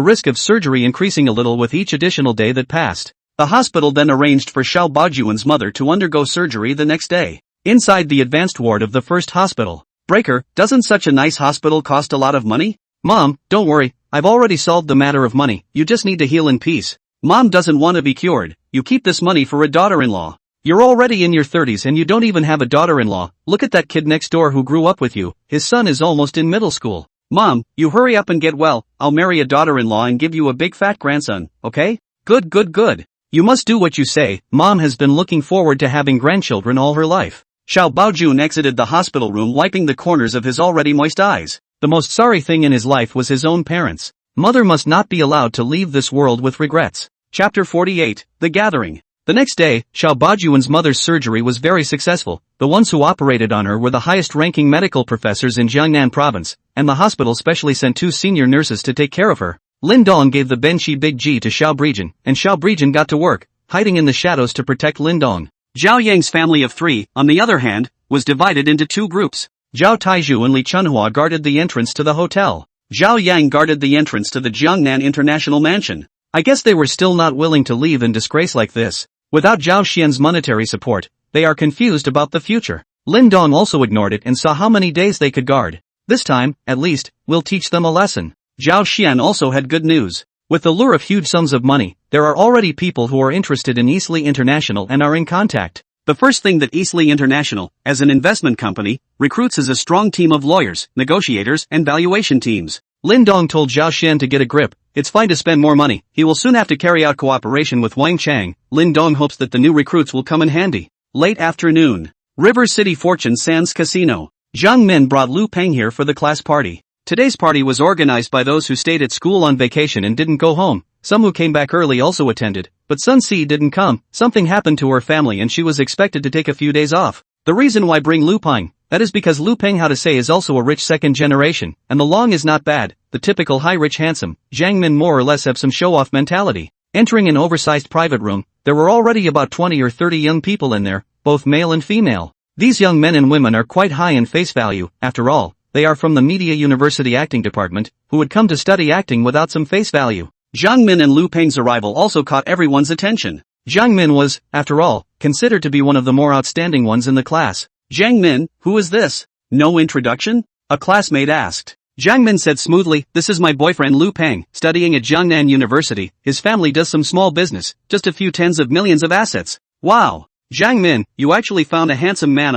risk of surgery increasing a little with each additional day that passed. The hospital then arranged for Xiao Baojun's mother to undergo surgery the next day. Inside the advanced ward of the first hospital. Breaker, doesn't such a nice hospital cost a lot of money? Mom, don't worry, I've already solved the matter of money, you just need to heal in peace. Mom doesn't want to be cured, you keep this money for a daughter-in-law. You're already in your 30s and you don't even have a daughter-in-law. Look at that kid next door who grew up with you, his son is almost in middle school. Mom, you hurry up and get well, I'll marry a daughter-in-law and give you a big fat grandson, okay? Good good good. You must do what you say. Mom has been looking forward to having grandchildren all her life. Xiao Baojun exited the hospital room wiping the corners of his already moist eyes. The most sorry thing in his life was his own parents. Mother must not be allowed to leave this world with regrets. Chapter 48, The Gathering. The next day, Xiao Baojun's mother's surgery was very successful. The ones who operated on her were the highest-ranking medical professors in Jiangnan province, and the hospital specially sent 2 senior nurses to take care of her. Lin Dong gave the Benshi Big G to Xiao Brijan, and Xiao Brijan got to work, hiding in the shadows to protect Lin Dong. Zhao Yang's family of 3, on the other hand, was divided into 2 groups. Zhao Taizhu and Li Chunhua guarded the entrance to the hotel. Zhao Yang guarded the entrance to the Jiangnan International Mansion. I guess they were still not willing to leave in disgrace like this. Without Zhao Xian's monetary support, they are confused about the future. Lin Dong also ignored it and saw how many days they could guard. This time, at least, we'll teach them a lesson. Zhao Xian also had good news. With the lure of huge sums of money, there are already people who are interested in Eastleigh International and are in contact. The first thing that Eastleigh International, as an investment company, recruits is a strong team of lawyers, negotiators, and valuation teams. Lin Dong told Zhao Xian to get a grip. It's fine to spend more money, he will soon have to carry out cooperation with Wang Chang. Lin Dong hopes that the new recruits will come in handy. Late afternoon. River City Fortune Sands Casino. Zhang Min brought Lu Peng here for the class party. Today's party was organized by those who stayed at school on vacation and didn't go home. Some who came back early also attended, but Sun Si didn't come. Something happened to her family and she was expected to take a few days off. The reason why bring Lu Peng? That is because Lu Peng, how to say, is also a rich second generation, and the long is not bad. The typical high rich handsome, Zhang Min more or less have some show-off mentality. Entering an oversized private room, there were already about 20 or 30 young people in there, both male and female. These young men and women are quite high in face value. After all, they are from the Media University acting department, who would come to study acting without some face value. Zhang Min and Lu Peng's arrival also caught everyone's attention. Zhang Min was, after all, considered to be one of the more outstanding ones in the class. Zhang Min, who is this? No introduction? A classmate asked. Zhang Min said smoothly, this is my boyfriend Lu Peng, studying at Jiangnan University. His family does some small business, just a few tens of millions of assets. Wow! Zhang Min, you actually found a handsome man.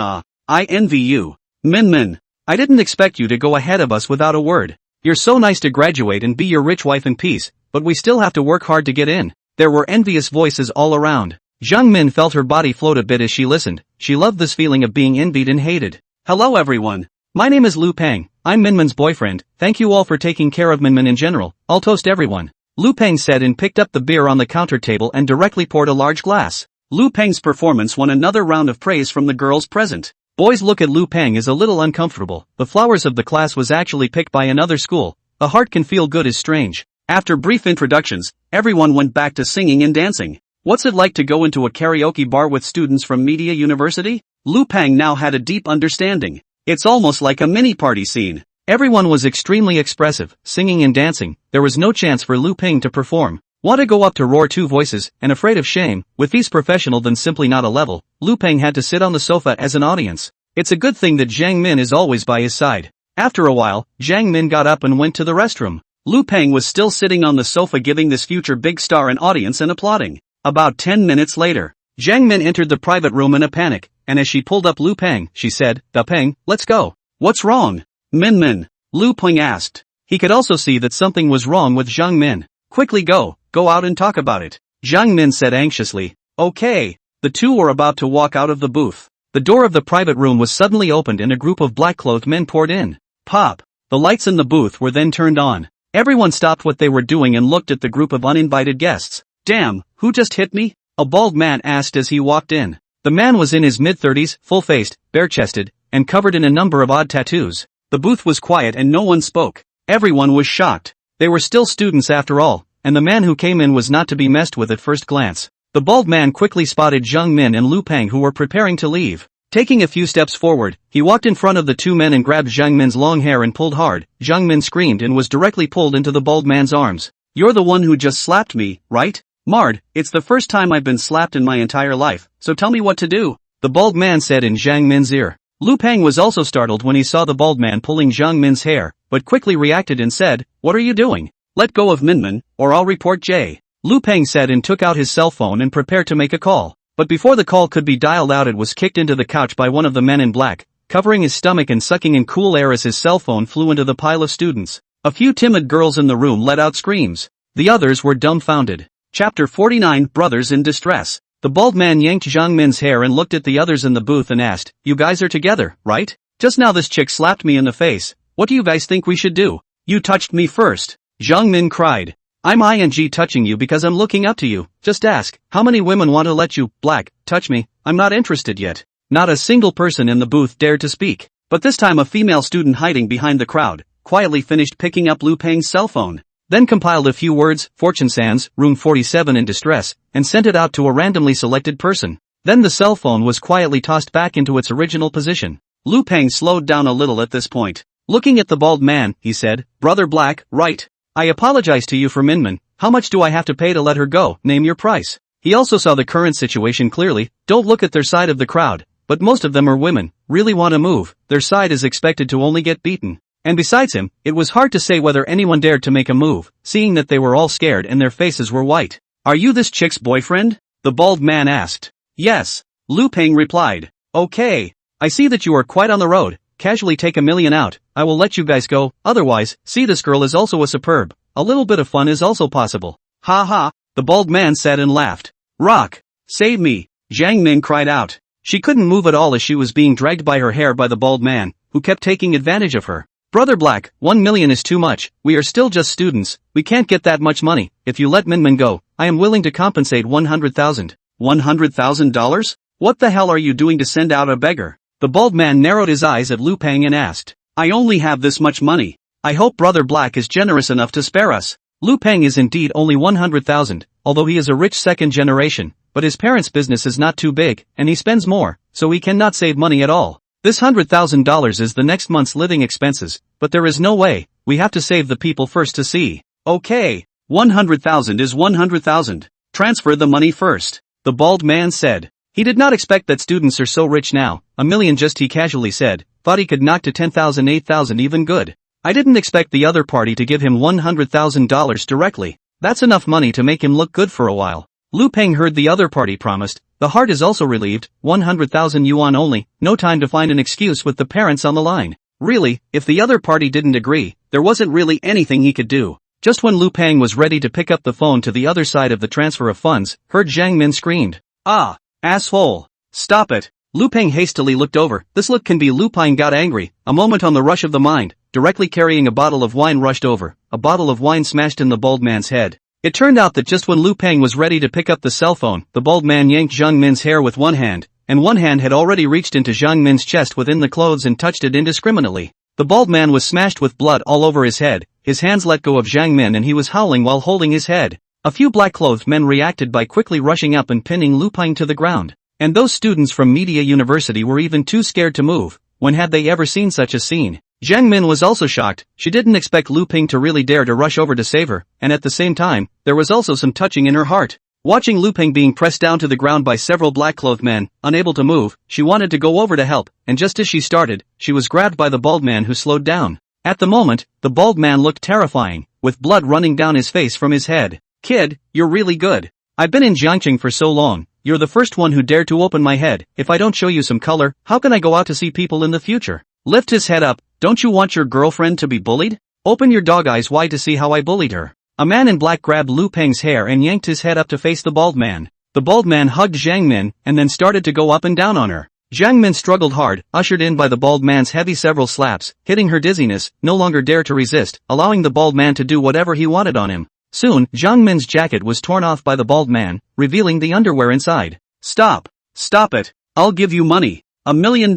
I envy you. Min, I didn't expect you to go ahead of us without a word. You're so nice to graduate and be your rich wife in peace, but we still have to work hard to get in. There were envious voices all around. Zhang Min felt her body float a bit as she listened. She loved this feeling of being envied and hated. Hello everyone. My name is Lu Peng. I'm Minmin's boyfriend. Thank you all for taking care of Minmin in general. I'll toast everyone. Lu Peng said and picked up the beer on the counter table and directly poured a large glass. Lu Peng's performance won another round of praise from the girls present. Boys look at Lu Peng as a little uncomfortable. The flowers of the class was actually picked by another school. A heart can feel good is strange. After brief introductions, everyone went back to singing and dancing. What's it like to go into a karaoke bar with students from Media University? Lu Peng now had a deep understanding. It's almost like a mini-party scene. Everyone was extremely expressive, singing and dancing. There was no chance for Lu Peng to perform. Want to go up to roar 2 voices, and afraid of shame, with these professional then simply not a level, Lu Peng had to sit on the sofa as an audience. It's a good thing that Zhang Min is always by his side. After a while, Zhang Min got up and went to the restroom. Lu Peng was still sitting on the sofa giving this future big star an audience and applauding. About 10 minutes later, Zhang Min entered the private room in a panic, and as she pulled up Lu Peng, she said, "Da Peng, let's go." "What's wrong?" Min, Lu Peng asked. He could also see that something was wrong with Zhang Min. "Quickly go out and talk about it," Zhang Min said anxiously. "Okay." The two were about to walk out of the booth. The door of the private room was suddenly opened and a group of black-clothed men poured in. Pop! The lights in the booth were then turned on. Everyone stopped what they were doing and looked at the group of uninvited guests. "Damn, who just hit me?" a bald man asked as he walked in. The man was in his mid-30s, full-faced, bare-chested, and covered in a number of odd tattoos. The booth was quiet and no one spoke. Everyone was shocked. They were still students after all, and the man who came in was not to be messed with at first glance. The bald man quickly spotted Zhang Min and Lu Peng who were preparing to leave. Taking a few steps forward, he walked in front of the two men and grabbed Zhang Min's long hair and pulled hard. Zhang Min screamed and was directly pulled into the bald man's arms. "You're the one who just slapped me, right? Mard, it's the first time I've been slapped in my entire life, so tell me what to do," the bald man said in Zhang Min's ear. Lu Peng was also startled when he saw the bald man pulling Zhang Min's hair, but quickly reacted and said, "What are you doing? Let go of Minmin, or I'll report J." Lu Peng said and took out his cell phone and prepared to make a call. But before the call could be dialed out, it was kicked into the couch by one of the men in black, covering his stomach and sucking in cool air as his cell phone flew into the pile of students. A few timid girls in the room let out screams. The others were dumbfounded. Chapter 49, Brothers in Distress. The bald man yanked Jiang Min's hair and looked at the others in the booth and asked, "You guys are together, right? Just now this chick slapped me in the face. What do you guys think we should do?" "You touched me first," Jiang Min cried. "I'm ing touching you because I'm looking up to you. Just ask, how many women want to let you, black, touch me? I'm not interested yet." Not a single person in the booth dared to speak. But this time a female student hiding behind the crowd quietly finished picking up Lu Peng's cell phone, then compiled a few words, "Fortune Sans, room 47 in distress," and sent it out to a randomly selected person. Then the cell phone was quietly tossed back into its original position. Lu Peng slowed down a little at this point. Looking at the bald man, he said, "Brother Black, right? I apologize to you for Minmin. How much do I have to pay to let her go? Name your price." He also saw the current situation clearly. Don't look at their side of the crowd, but most of them are women, really want to move. Their side is expected to only get beaten. And besides him, it was hard to say whether anyone dared to make a move, seeing that they were all scared and their faces were white. "Are you this chick's boyfriend?" the bald man asked. "Yes," Lu Peng replied. "Okay. I see that you are quite on the road. Casually take $1 million out. I will let you guys go. Otherwise, see, this girl is also a superb. A little bit of fun is also possible." "Ha ha," the bald man said and laughed. "Rock! Save me!" Jiang Min cried out. She couldn't move at all as she was being dragged by her hair by the bald man, who kept taking advantage of her. "Brother Black, 1 million is too much. We are still just students. We can't get that much money. If you let Minmin go, I am willing to compensate 100,000. $100,000? What the hell are you doing to send out a beggar?" The bald man narrowed his eyes at Lu Peng and asked. "I only have this much money. I hope Brother Black is generous enough to spare us." Lu Peng is indeed only 100,000, although he is a rich second generation, but his parents' business is not too big, and he spends more, so he cannot save money at all. This $100,000 is the next month's living expenses, but there is no way. We have to save the people first to see. "Okay, 100,000 is 100,000. Transfer the money first," the bald man said. He did not expect that students are so rich now. $1 million just, he casually said. Thought he could knock to 10,000, 8,000 even good. I didn't expect the other party to give him $100,000 directly. That's enough money to make him look good for a while. Lu Peng heard the other party promised. The heart is also relieved. 100,000 yuan only, no time to find an excuse with the parents on the line. Really, if the other party didn't agree, there wasn't really anything he could do. Just when Lu Peng was ready to pick up the phone to the other side of the transfer of funds, heard Jiang Min screamed, "Ah, asshole! Stop it!" Lu Peng hastily looked over. This look can be Lu Peng got angry. A moment on the rush of the mind, directly carrying a bottle of wine rushed over. A bottle of wine smashed in the bald man's head. It turned out that just when Lu Peng was ready to pick up the cell phone, the bald man yanked Jiang Min's hair with one hand, and one hand had already reached into Jiang Min's chest within the clothes and touched it indiscriminately. The bald man was smashed with blood all over his head. His hands let go of Jiang Min and he was howling while holding his head. A few black-clothed men reacted by quickly rushing up and pinning Lu Peng to the ground. And those students from Media University were even too scared to move. When had they ever seen such a scene? Jiang Min was also shocked. She didn't expect Lu Peng to really dare to rush over to save her, and at the same time, there was also some touching in her heart. Watching Lu Peng being pressed down to the ground by several black-clothed men, unable to move, she wanted to go over to help, and just as she started, she was grabbed by the bald man who slowed down. At the moment, the bald man looked terrifying, with blood running down his face from his head. "Kid, you're really good. I've been in Jiangqing for so long. You're the first one who dared to open my head. If I don't show you some color, how can I go out to see people in the future?" Lift his head up. "Don't you want your girlfriend to be bullied? Open your dog eyes wide to see how I bullied her." A man in black grabbed Lu Peng's hair and yanked his head up to face the bald man. The bald man hugged Jiang Min and then started to go up and down on her. Jiang Min struggled hard, ushered in by the bald man's heavy several slaps, hitting her dizziness, no longer dare to resist, allowing the bald man to do whatever he wanted on him. Soon, Jiang Min's jacket was torn off by the bald man, revealing the underwear inside. "Stop! Stop it! I'll give you money. $1 million.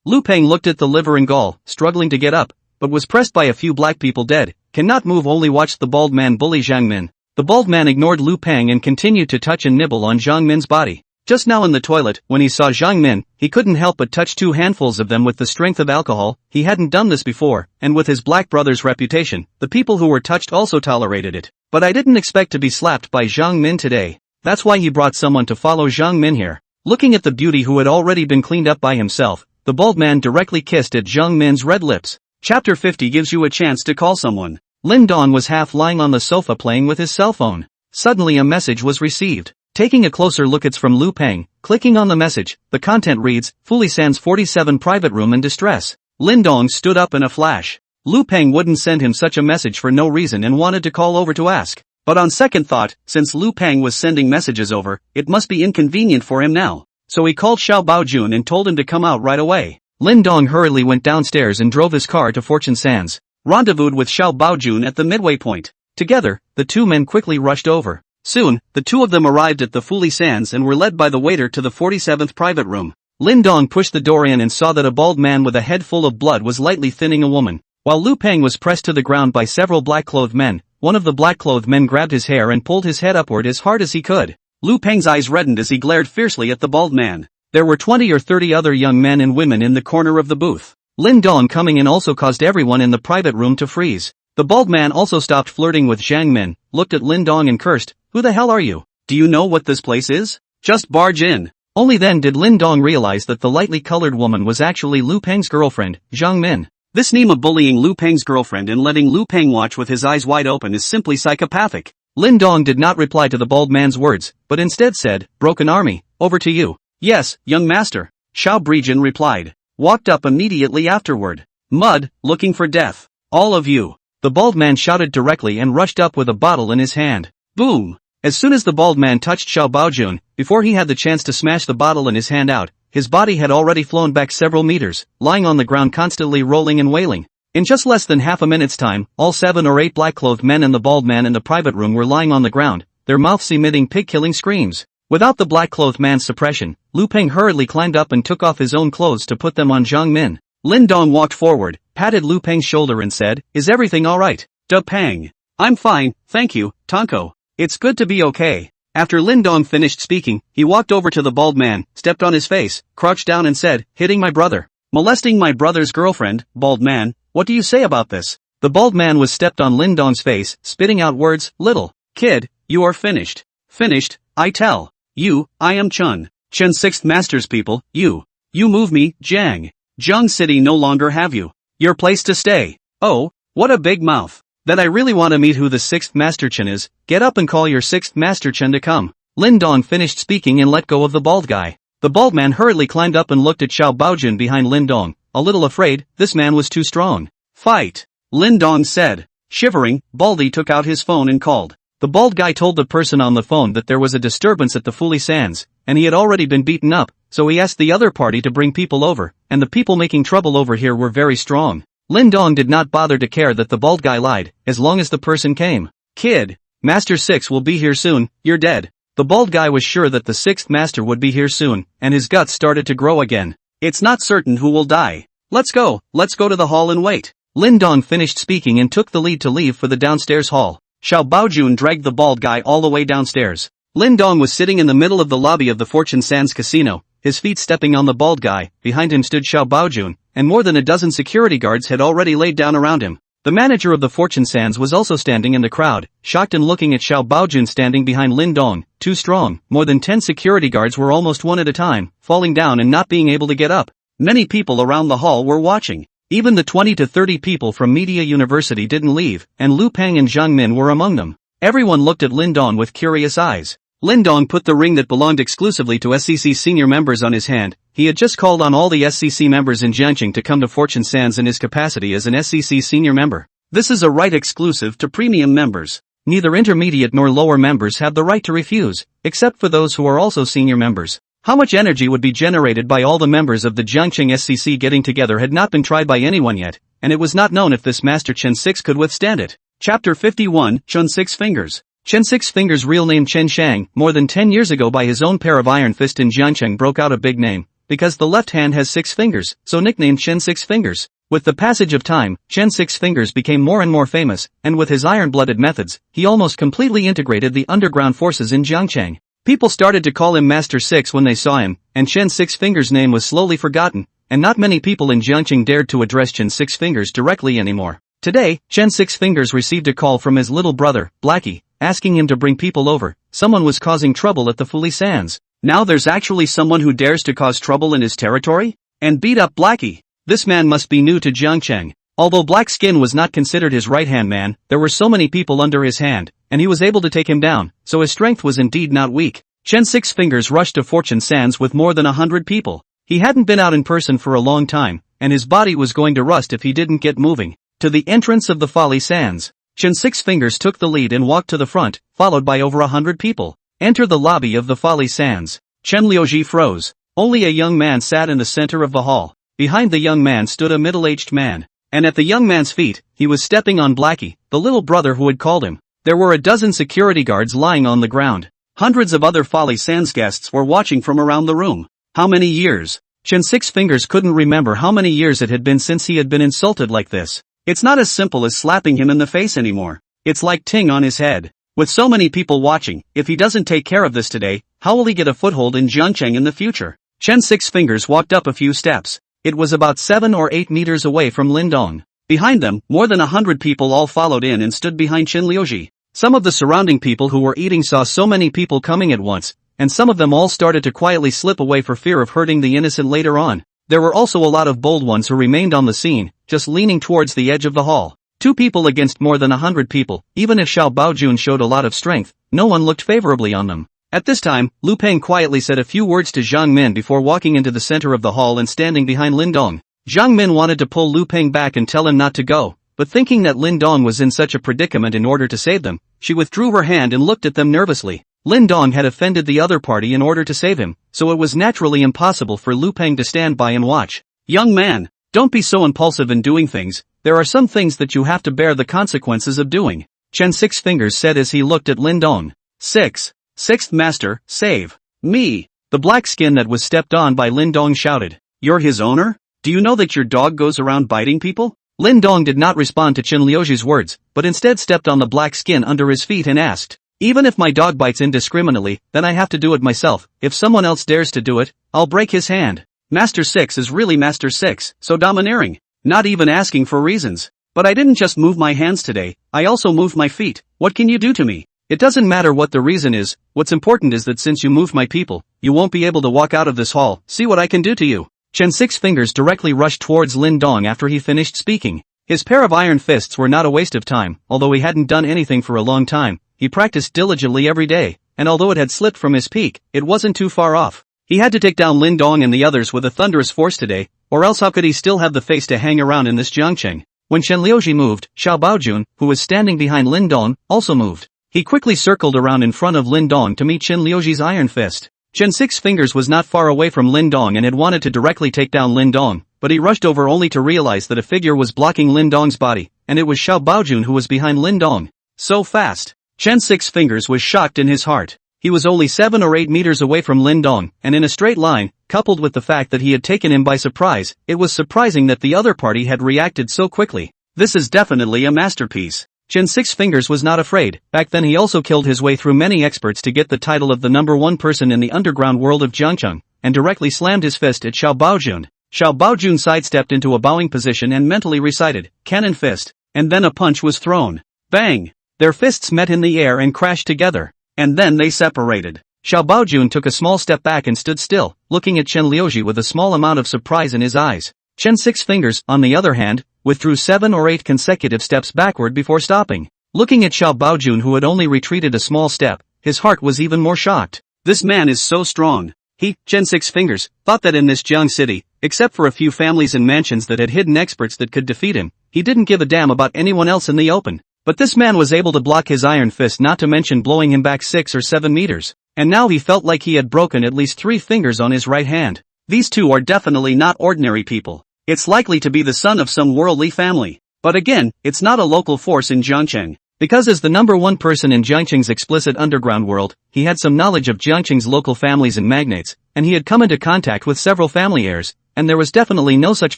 Lu Peng looked at the liver and gall, struggling to get up, but was pressed by a few black people dead. Cannot move, only watched the bald man bully Jiang Min. The bald man ignored Lu Peng and continued to touch and nibble on Jiang Min's body. Just now in the toilet, when he saw Jiang Min, he couldn't help but touch 2 handfuls of them with the strength of alcohol. He hadn't done this before, and with his black brother's reputation, the people who were touched also tolerated it. But I didn't expect to be slapped by Jiang Min today. That's why he brought someone to follow Jiang Min here. Looking at the beauty who had already been cleaned up by himself, the bald man directly kissed at Jiang Min's red lips. Chapter 50 gives you a chance to call someone. Lin Don was half lying on the sofa playing with his cell phone. Suddenly a message was received. Taking a closer look, it's from Lu Peng. Clicking on the message, the content reads, Fully Sans 47 private room in distress. Lin Dong stood up in a flash. Lu Peng wouldn't send him such a message for no reason and wanted to call over to ask. But on second thought, since Lu Peng was sending messages over, it must be inconvenient for him now. So he called Xiao Baojun and told him to come out right away. Lin Dong hurriedly went downstairs and drove his car to Fortune Sands. Rendezvoused with Xiao Baojun at the midway point. Together, the two men quickly rushed over. Soon, the two of them arrived at the Fully Sands and were led by the waiter to the 47th private room. Lin Dong pushed the door in and saw that a bald man with a head full of blood was lightly thinning a woman. While Lu Peng was pressed to the ground by several black-clothed men, one of the black-clothed men grabbed his hair and pulled his head upward as hard as he could. Lu Peng's eyes reddened as he glared fiercely at the bald man. There were 20 or 30 other young men and women in the corner of the booth. Lin Dong coming in also caused everyone in the private room to freeze. The bald man also stopped flirting with Zhang Min, looked at Lin Dong and cursed, "Who the hell are you? Do you know what this place is? Just barge in." Only then did Lin Dong realize that the lightly colored woman was actually Lu Peng's girlfriend, Zhang Min. This name of bullying Lu Peng's girlfriend and letting Lu Peng watch with his eyes wide open is simply psychopathic. Lin Dong did not reply to the bald man's words, but instead said, "Broken army, over to you." "Yes, young master," Xiao Breijin replied. Walked up immediately afterward. "Mud, looking for death. All of you." The bald man shouted directly and rushed up with a bottle in his hand. Boom! As soon as the bald man touched Xiao Baojun, before he had the chance to smash the bottle in his hand out, his body had already flown back several meters, lying on the ground constantly rolling and wailing. In just less than half a minute's time, all 7 or 8 black-clothed men and the bald man in the private room were lying on the ground, their mouths emitting pig-killing screams. Without the black-clothed man's suppression, Lu Peng hurriedly climbed up and took off his own clothes to put them on Zhang Min. Lin Dong walked forward, patted Lu Peng's shoulder and said, "Is everything alright?" "Da Peng. I'm fine, thank you, Tonko. It's good to be okay." After Lin Dong finished speaking, he walked over to the bald man, stepped on his face, crouched down and said, "Hitting my brother. Molesting my brother's girlfriend, bald man, what do you say about this?" The bald man was stepped on Lin Dong's face, spitting out words, "Little kid, you are finished. Finished, I tell. You, I am Chun. Chen 6th Master's people, you move me, Jiang. Zheng City no longer have you. Your place to stay. Oh, what a big mouth. That I really want to meet who the 6th Master Chen is. Get up and call your 6th Master Chen to come." Lin Dong finished speaking and let go of the bald guy. The bald man hurriedly climbed up and looked at Xiao Baojun behind Lin Dong, a little afraid, this man was too strong. "Fight," Lin Dong said. Shivering, Baldy took out his phone and called. The bald guy told the person on the phone that there was a disturbance at the Fully Sands, and he had already been beaten up, so he asked the other party to bring people over, and the people making trouble over here were very strong. Lin Dong did not bother to care that the bald guy lied, as long as the person came. "Kid, Master 6 will be here soon, you're dead." The bald guy was sure that the 6th Master would be here soon, and his guts started to grow again. "It's not certain who will die. Let's go to the hall and wait." Lin Dong finished speaking and took the lead to leave for the downstairs hall. Xiao Baojun dragged the bald guy all the way downstairs. Lin Dong was sitting in the middle of the lobby of the Fortune Sands Casino, his feet stepping on the bald guy. Behind him stood Xiao Baojun, and more than a dozen security guards had already laid down around him. The manager of the Fortune Sands was also standing in the crowd, shocked and looking at Xiao Baojun standing behind Lin Dong, too strong. More than 10 security guards were almost one at a time, falling down and not being able to get up. Many people around the hall were watching. Even the 20 to 30 people from Media University didn't leave, and Lu Peng and Zhang Min were among them. Everyone looked at Lin Dong with curious eyes. Lin Dong put the ring that belonged exclusively to SCC senior members on his hand. He had just called on all the SCC members in Jiangqing to come to Fortune Sands in his capacity as an SCC senior member. This is a right exclusive to premium members. Neither intermediate nor lower members have the right to refuse, except for those who are also senior members. How much energy would be generated by all the members of the Jiangqing SCC getting together had not been tried by anyone yet, and it was not known if this Master Chen 6 could withstand it. Chapter 51, Chen 6 Fingers. Chen 6 Fingers' real name Chen Shang, more than 10 years ago by his own pair of iron fist in Jiangqing broke out a big name, because the left hand has 6 fingers, so nicknamed Chen 6 Fingers. With the passage of time, Chen 6 Fingers became more and more famous, and with his iron-blooded methods, he almost completely integrated the underground forces in Jiangqing. People started to call him Master 6 when they saw him, and Chen 6 Fingers' name was slowly forgotten, and not many people in Jiangqing dared to address Chen 6 Fingers directly anymore. Today, Chen 6 Fingers received a call from his little brother, Blackie, asking him to bring people over. Someone was causing trouble at the Fully Sands. Now there's actually someone who dares to cause trouble in his territory? And beat up Blackie. This man must be new to Jiangqing. Although Black Skin was not considered his right-hand man, there were so many people under his hand, and he was able to take him down, so his strength was indeed not weak. Chen Six Fingers rushed to Fortune Sands with more than 100 people. He hadn't been out in person for a long time, and his body was going to rust if he didn't get moving. To the entrance of the Folly Sands, Chen Six Fingers took the lead and walked to the front, followed by over 100 people. Enter the lobby of the Folly Sands. Chen Liuji froze. Only a young man sat in the center of the hall. Behind the young man stood a middle-aged man. And at the young man's feet, he was stepping on Blackie, the little brother who had called him. There were a dozen security guards lying on the ground. Hundreds of other Folly Sands guests were watching from around the room. How many years? Chen Six Fingers couldn't remember how many years it had been since he had been insulted like this. It's not as simple as slapping him in the face anymore. It's like ting on his head. With so many people watching, if he doesn't take care of this today, how will he get a foothold in Jiangcheng in the future? Chen Six Fingers walked up a few steps. It was about 7 or 8 meters away from Lindong. Behind them, more than 100 people all followed in and stood behind Chen Liuji. Some of the surrounding people who were eating saw so many people coming at once, and some of them all started to quietly slip away for fear of hurting the innocent later on. There were also a lot of bold ones who remained on the scene, just leaning towards the edge of the hall. 2 people against more than 100 people. Even if Xiao Baojun showed a lot of strength, no one looked favorably on them. At this time, Lu Peng quietly said a few words to Zhang Min before walking into the center of the hall and standing behind Lindong. Zhang Min wanted to pull Lu Peng back and tell him not to go, but thinking that Lindong was in such a predicament in order to save them, she withdrew her hand and looked at them nervously. Lindong had offended the other party in order to save him, so it was naturally impossible for Lu Peng to stand by and watch. Young man, don't be so impulsive in doing things. There are some things that you have to bear the consequences of doing, Chen Six Fingers said as he looked at Lindong. Sixth Master, save me. The black skin that was stepped on by Lindong shouted. You're his owner? Do you know that your dog goes around biting people? Lindong did not respond to Chen Liuji's words, but instead stepped on the black skin under his feet and asked. Even if my dog bites indiscriminately, then I have to do it myself. If someone else dares to do it, I'll break his hand. Master Six is really Master Six, so domineering. Not even asking for reasons. But I didn't just move my hands today, I also moved my feet. What can you do to me? It doesn't matter what the reason is, what's important is that since you moved my people, you won't be able to walk out of this hall. See what I can do to you. Chen Six Fingers directly rushed towards Lindong after he finished speaking. His pair of iron fists were not a waste of time, although he hadn't done anything for a long time. He practiced diligently every day, and although it had slipped from his peak, it wasn't too far off. He had to take down Lindong and the others with a thunderous force today, or else how could he still have the face to hang around in this Jiangcheng? When Chen Liuji moved, Xiao Baojun, who was standing behind Lindong, also moved. He quickly circled around in front of Lindong to meet Chen Liuji's iron fist. Chen Six Fingers was not far away from Lindong and had wanted to directly take down Lindong, but he rushed over only to realize that a figure was blocking Lindong's body, and it was Xiao Baojun who was behind Lindong. So fast. Chen Six Fingers was shocked in his heart. He was only 7 or 8 meters away from Lindong, and in a straight line, coupled with the fact that he had taken him by surprise, it was surprising that the other party had reacted so quickly. This is definitely a masterpiece. Chen Six Fingers was not afraid. Back then he also killed his way through many experts to get the title of the #1 person in the underground world of Jiangcheng, and directly slammed his fist at Xiao Baojun. Xiao Baojun sidestepped into a bowing position and mentally recited, cannon fist, and then a punch was thrown. Bang! Their fists met in the air and crashed together, and then they separated. Xiao Baojun took a small step back and stood still, looking at Chen Liuji with a small amount of surprise in his eyes. Chen Six Fingers, on the other hand, withdrew 7 or 8 consecutive steps backward before stopping. Looking at Xiao Baojun who had only retreated a small step, his heart was even more shocked. This man is so strong. He, Chen Six Fingers, thought that in this Jiang city, except for a few families and mansions that had hidden experts that could defeat him, he didn't give a damn about anyone else in the open. But this man was able to block his iron fist, not to mention blowing him back 6 or 7 meters. And now he felt like he had broken at least 3 fingers on his right hand. These two are definitely not ordinary people. It's likely to be the son of some worldly family. But again, it's not a local force in Jiangcheng. Because as the #1 person in Jiangcheng's explicit underground world, he had some knowledge of Jiangcheng's local families and magnates, and he had come into contact with several family heirs, and there was definitely no such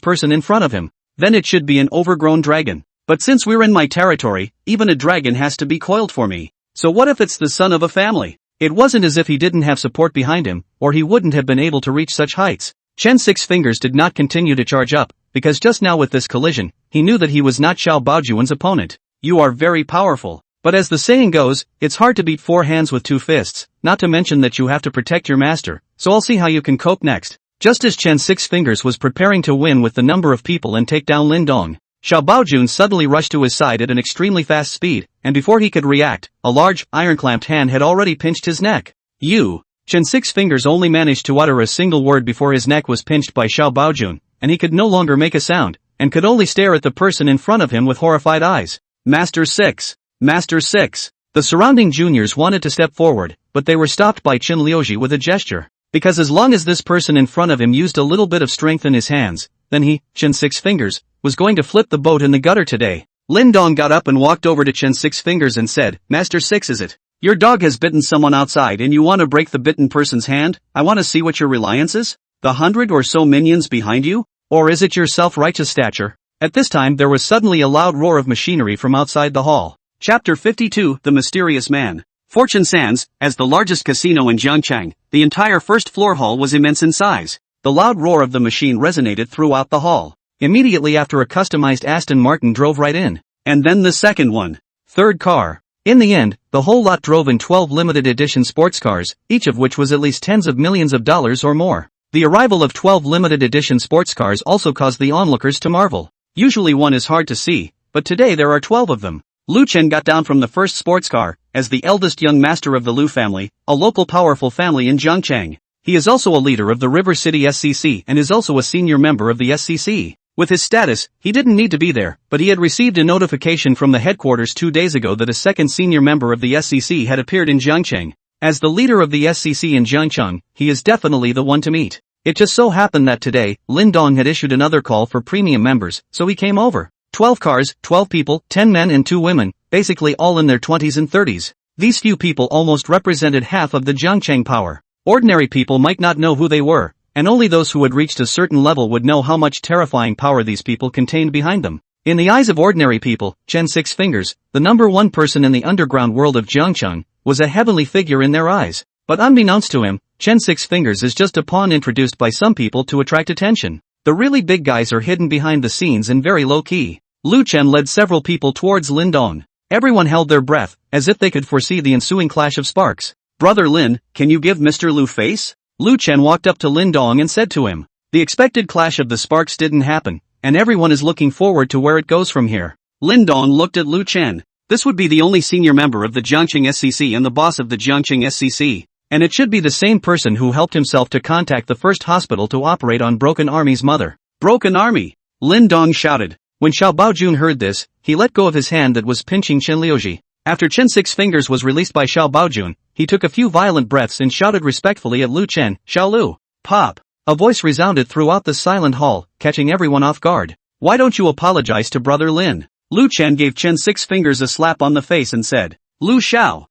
person in front of him. Then it should be an overgrown dragon. But since we're in my territory, even a dragon has to be coiled for me. So what if it's the son of a family? It wasn't as if he didn't have support behind him, or he wouldn't have been able to reach such heights. Chen Six Fingers did not continue to charge up, because just now with this collision, he knew that he was not Xiao Baojun's opponent. You are very powerful. But as the saying goes, it's hard to beat 4 hands with 2 fists, not to mention that you have to protect your master, so I'll see how you can cope next. Just as Chen Six Fingers was preparing to win with the number of people and take down Lindong, Xiao Baojun suddenly rushed to his side at an extremely fast speed, and before he could react, a large, iron-clamped hand had already pinched his neck. You! Chen Six Fingers only managed to utter a single word before his neck was pinched by Xiao Baojun, and he could no longer make a sound, and could only stare at the person in front of him with horrified eyes. Master Six! Master Six! The surrounding juniors wanted to step forward, but they were stopped by Qin Liuji with a gesture. Because as long as this person in front of him used a little bit of strength in his hands, then he, Chen Six Fingers, was going to flip the boat in the gutter today. Lin Dong got up and walked over to Chen Six Fingers and said, Master Six, is it? Your dog has bitten someone outside and you want to break the bitten person's hand? I want to see what your reliance is? The 100 or so minions behind you? Or is it your self-righteous stature? At this time there was suddenly a loud roar of machinery from outside the hall. Chapter 52, The Mysterious Man. Fortune Sands, as the largest casino in Jiangchang, the entire first floor hall was immense in size. The loud roar of the machine resonated throughout the hall. Immediately after a customized Aston Martin drove right in. And then the second one. Third car. In the end, the whole lot drove in 12 limited edition sports cars, each of which was at least tens of millions of dollars or more. The arrival of 12 limited edition sports cars also caused the onlookers to marvel. Usually one is hard to see, but today there are 12 of them. Lu Chen got down from the first sports car, as the eldest young master of the Lu family, a local powerful family in Jiangchang. He is also a leader of the River City SCC and is also a senior member of the SCC. With his status, he didn't need to be there, but he had received a notification from the headquarters 2 days ago that a second senior member of the SCC had appeared in Jiangchang. As the leader of the SCC in Jiangchang, he is definitely the one to meet. It just so happened that today, Lin Dong had issued another call for premium members, so he came over. 12 cars, 12 people, 10 men and 2 women, basically all in their 20s and 30s. These few people almost represented half of the Jiangchang power. Ordinary people might not know who they were, and only those who had reached a certain level would know how much terrifying power these people contained behind them. In the eyes of ordinary people, Chen Six Fingers, the number one person in the underground world of Jiangcheng, was a heavenly figure in their eyes. But unbeknownst to him, Chen Six Fingers is just a pawn introduced by some people to attract attention. The really big guys are hidden behind the scenes and very low-key. Lu Chen led several people towards Lin Dong. Everyone held their breath, as if they could foresee the ensuing clash of sparks. Brother Lin, can you give Mr. Lu face? Lu Chen walked up to Lin Dong and said to him. The expected clash of the sparks didn't happen, and everyone is looking forward to where it goes from here. Lin Dong looked at Lu Chen. This would be the only senior member of the Jiangcheng SCC and the boss of the Jiangcheng SCC. And it should be the same person who helped himself to contact the first hospital to operate on Broken Army's mother. Broken Army! Lin Dong shouted. When Xiao Baojun heard this, he let go of his hand that was pinching Qin Liuji. After Chen Six Fingers was released by Xiao Baojun, he took a few violent breaths and shouted respectfully at Lu Chen, Xiao Lu. Pop! A voice resounded throughout the silent hall, catching everyone off guard. Why don't you apologize to Brother Lin? Lu Chen gave Chen Six Fingers a slap on the face and said, Lu Xiao.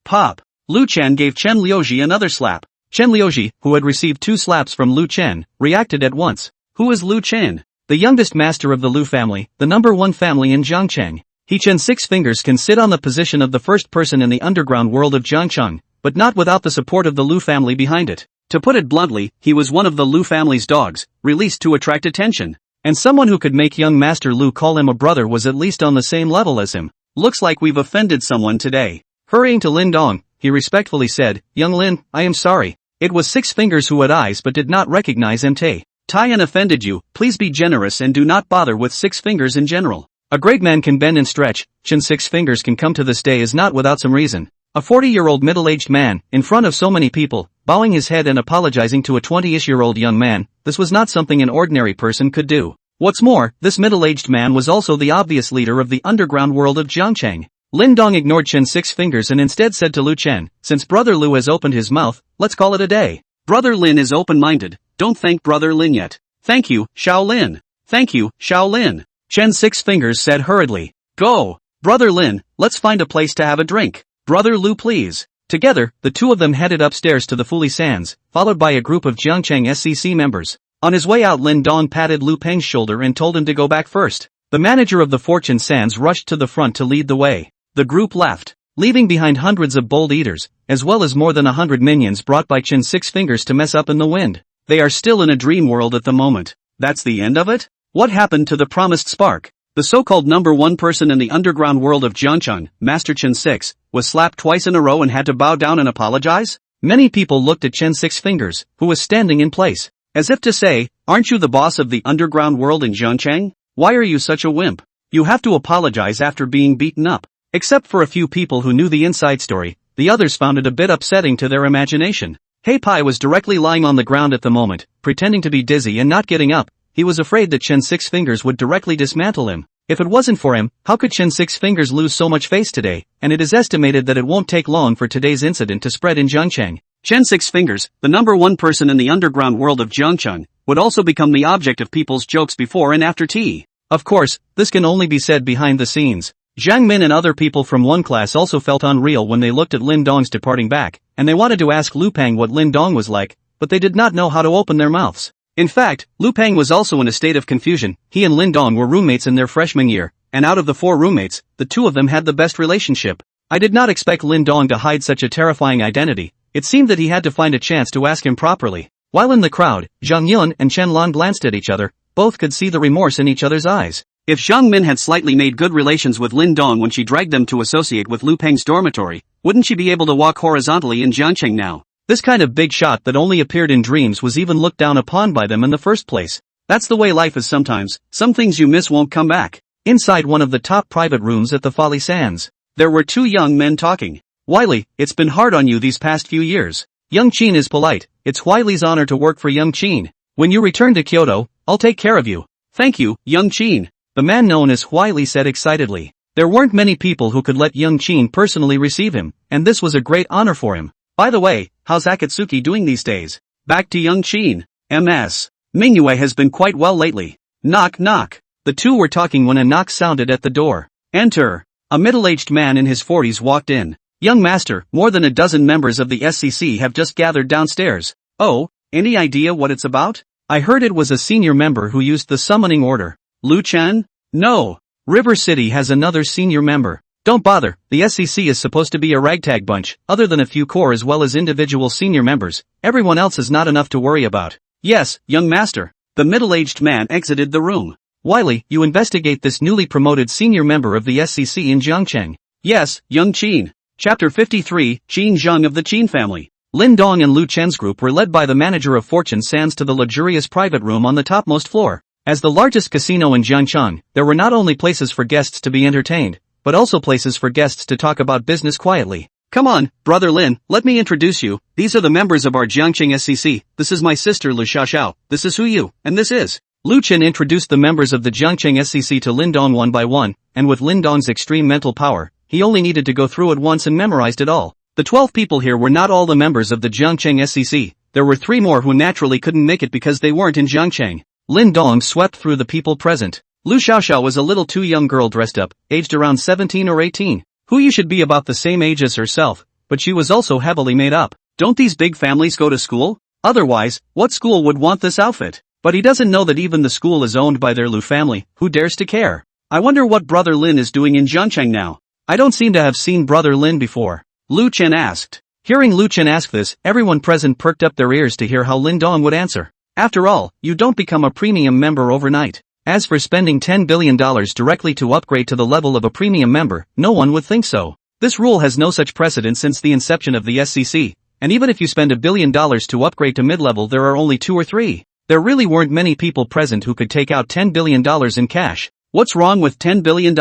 Pop! Lu Chen gave Chen Liuji another slap. Chen Liuji, who had received 2 slaps from Lu Chen, reacted at once. Who is Lu Chen? The youngest master of the Lu family, the number one family in Jiangcheng. He Chen Six Fingers can sit on the position of the first person in the underground world of Jiangcheng, but not without the support of the Lu family behind it. To put it bluntly, he was one of the Lu family's dogs, released to attract attention. And someone who could make young Master Lu call him a brother was at least on the same level as him. Looks like we've offended someone today. Hurrying to Lin Dong, he respectfully said, Young Lin, I am sorry. It was Six Fingers who had eyes but did not recognize MT. Taiyan offended you, please be generous and do not bother with Six Fingers in general. A great man can bend and stretch, Chen Six Fingers can come to this day is not without some reason. A 40-year-old middle-aged man, in front of so many people, bowing his head and apologizing to a 20-ish-year-old young man, this was not something an ordinary person could do. What's more, this middle-aged man was also the obvious leader of the underground world of Jiangcheng. Lin Dong ignored Chen Six Fingers and instead said to Lu Chen, since Brother Lu has opened his mouth, let's call it a day. Brother Lin is open-minded, don't thank Brother Lin yet. Thank you, Xiao Lin. Thank you, Xiao Lin. Chen Six Fingers said hurriedly. Go! Brother Lin, let's find a place to have a drink. Brother Lu please. Together, the two of them headed upstairs to the Fuli Sands, followed by a group of Jiangcheng SCC members. On his way out Lin Dong patted Lu Peng's shoulder and told him to go back first. The manager of the Fortune Sands rushed to the front to lead the way. The group left, leaving behind hundreds of bold eaters, as well as more than 100 minions brought by Chen Six Fingers to mess up in the wind. They are still in a dream world at the moment. That's the end of it? What happened to the promised spark? The so-called number one person in the underground world of Jiangcheng, Master Chen Six, was slapped twice in a row and had to bow down and apologize? Many people looked at Chen Six Fingers, who was standing in place, as if to say, aren't you the boss of the underground world in Jiangcheng? Why are you such a wimp? You have to apologize after being beaten up. Except for a few people who knew the inside story, the others found it a bit upsetting to their imagination. Hei Pai was directly lying on the ground at the moment, pretending to be dizzy and not getting up. He was afraid that Chen Six Fingers would directly dismantle him. If it wasn't for him, how could Chen Six Fingers lose so much face today? And it is estimated that it won't take long for today's incident to spread in Jiangcheng. Chen Six Fingers, the #1 person in the underground world of Jiangcheng, would also become the object of people's jokes before and after tea. Of course, this can only be said behind the scenes. Jiang Min and other people from one class also felt unreal when they looked at Lin Dong's departing back, and they wanted to ask Lu Peng what Lin Dong was like, but they did not know how to open their mouths. In fact, Lu Peng was also in a state of confusion. He and Lin Dong were roommates in their freshman year, and out of the 4 roommates, the 2 of them had the best relationship. I did not expect Lin Dong to hide such a terrifying identity. It seemed that he had to find a chance to ask him properly. While in the crowd, Zhang Yun and Chen Lan glanced at each other. Both could see the remorse in each other's eyes. If Zhang Min had slightly made good relations with Lin Dong when she dragged them to associate with Lu Peng's dormitory, wouldn't she be able to walk horizontally in Jiangcheng now? This kind of big shot that only appeared in dreams was even looked down upon by them in the first place. That's the way life is sometimes. Some things you miss won't come back. Inside one of the top private rooms at the Folly Sands, there were 2 young men talking. Wiley, it's been hard on you these past few years. Young Qin is polite. It's Wiley's honor to work for Young Qin. When you return to Kyoto, I'll take care of you. Thank you, Young Qin. The man known as Wiley said excitedly. There weren't many people who could let Young Qin personally receive him, and this was a great honor for him. By the way, how's Akatsuki doing these days? Back to Young Qin. MS. Mingyue has been quite well lately. Knock knock. The 2 were talking when a knock sounded at the door. Enter. A middle-aged man in his 40s walked in. Young master, more than a dozen members of the SCC have just gathered downstairs. Oh, any idea what it's about? I heard it was a senior member who used the summoning order. Lu Chen? No. River City has another senior member. Don't bother, the SCC is supposed to be a ragtag bunch, other than a few core as well as individual senior members. Everyone else is not enough to worry about. Yes, young master. The middle-aged man exited the room. Wiley, you investigate this newly promoted senior member of the SCC in Jiangcheng. Yes, Young Qin. Chapter 53, Qin Zheng of the Qin family. Lin Dong and Lu Chen's group were led by the manager of Fortune Sands to the luxurious private room on the topmost floor. As the largest casino in Jiangcheng, there were not only places for guests to be entertained, but also places for guests to talk about business quietly. Come on, Brother Lin, let me introduce you. These are the members of our Jiangcheng SCC. This is my sister Lu Xiaoxiao. This is Hu Yu, and this is. Lu Chen introduced the members of the Jiangcheng SCC to Lin Dong one by one, and with Lin Dong's extreme mental power, he only needed to go through it once and memorized it all. The 12 people here were not all the members of the Jiangcheng SCC. There were 3 more who naturally couldn't make it because they weren't in Jiangcheng. Lin Dong swept through the people present. Lu Xiaoxiao was a little too young girl dressed up, aged around 17 or 18. Hu Yu should be about the same age as herself, but she was also heavily made up. Don't these big families go to school? Otherwise, what school would want this outfit? But he doesn't know that even the school is owned by their Lu family. Who dares to care? I wonder what Brother Lin is doing in Jiangcheng now. I don't seem to have seen Brother Lin before. Lu Chen asked. Hearing Lu Chen ask this, everyone present perked up their ears to hear how Lin Dong would answer. After all, you don't become a premium member overnight. As for spending $10 billion directly to upgrade to the level of a premium member, no one would think so. This rule has no such precedent since the inception of the SCC, and even if you spend $1 billion to upgrade to mid-level, there are only 2 or 3. There really weren't many people present who could take out $10 billion in cash. What's wrong with $10 billion?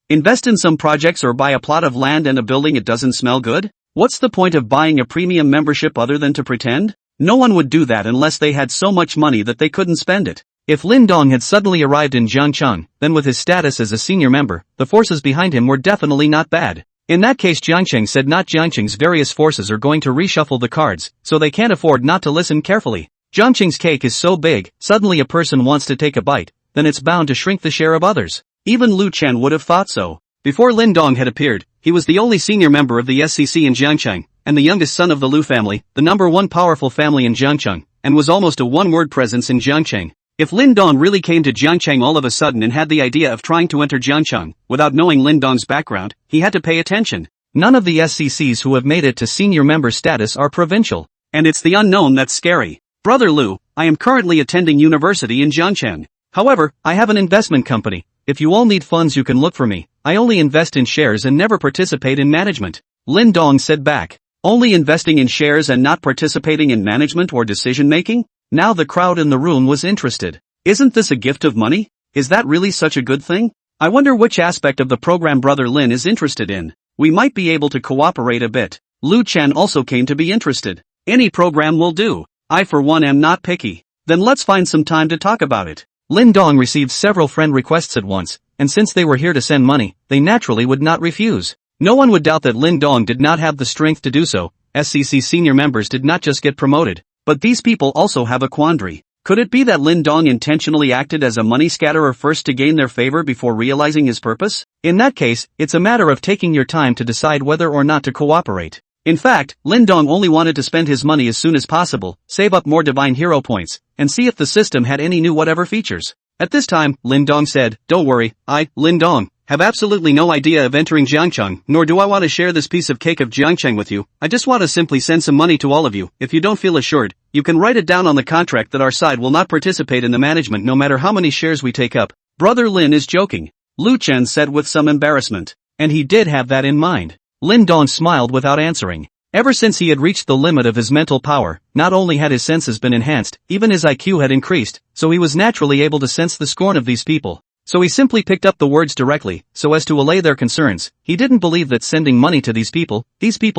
Invest in some projects or buy a plot of land and a building it doesn't smell good? What's the point of buying a premium membership other than to pretend? No one would do that unless they had so much money that they couldn't spend it. If Lin Dong had suddenly arrived in Jiangcheng, then with his status as a senior member, the forces behind him were definitely not bad. In that case Jiangcheng said not Jiangcheng's various forces are going to reshuffle the cards, so they can't afford not to listen carefully. Jiangcheng's cake is so big, suddenly a person wants to take a bite, then it's bound to shrink the share of others. Even Lu Chen would have thought so. Before Lin Dong had appeared, he was the only senior member of the SCC in Jiangcheng, and the youngest son of the Lu family, the #1 powerful family in Jiangcheng, and was almost a one-word presence in Jiangcheng. If Lin Dong really came to Jiangcheng all of a sudden and had the idea of trying to enter Jiangcheng, without knowing Lin Dong's background, he had to pay attention. None of the SCCs who have made it to senior member status are provincial. And it's the unknown that's scary. Brother Lu, I am currently attending university in Jiangcheng. However, I have an investment company. If you all need funds you can look for me. I only invest in shares and never participate in management. Lin Dong said back. Only investing in shares and not participating in management or decision-making? Now the crowd in the room was interested. Isn't this a gift of money? Is that really such a good thing? I wonder which aspect of the program Brother Lin is interested in. We might be able to cooperate a bit. Lu Chen also came to be interested. Any program will do. I for one am not picky. Then let's find some time to talk about it. Lin Dong received several friend requests at once, and since they were here to send money, they naturally would not refuse. No one would doubt that Lin Dong did not have the strength to do so. SCC senior members did not just get promoted, but these people also have a quandary. Could it be that Lin Dong intentionally acted as a money scatterer first to gain their favor before realizing his purpose? In that case, it's a matter of taking your time to decide whether or not to cooperate. In fact, Lin Dong only wanted to spend his money as soon as possible, save up more divine hero points, and see if the system had any new whatever features. At this time, Lin Dong said, "Don't worry, Lin Dong, have absolutely no idea of entering Jiangcheng, nor do I want to share this piece of cake of Jiangcheng with you. I just want to simply send some money to all of you. If you don't feel assured, you can write it down on the contract that our side will not participate in the management no matter how many shares we take up." Brother Lin is joking, Lu Chen said with some embarrassment. And he did have that in mind. Lin Dong smiled without answering. Ever since he had reached the limit of his mental power, not only had his senses been enhanced, even his IQ had increased, so he was naturally able to sense the scorn of these people. So he simply picked up the words directly, so as to allay their concerns. He didn't believe that sending money to these people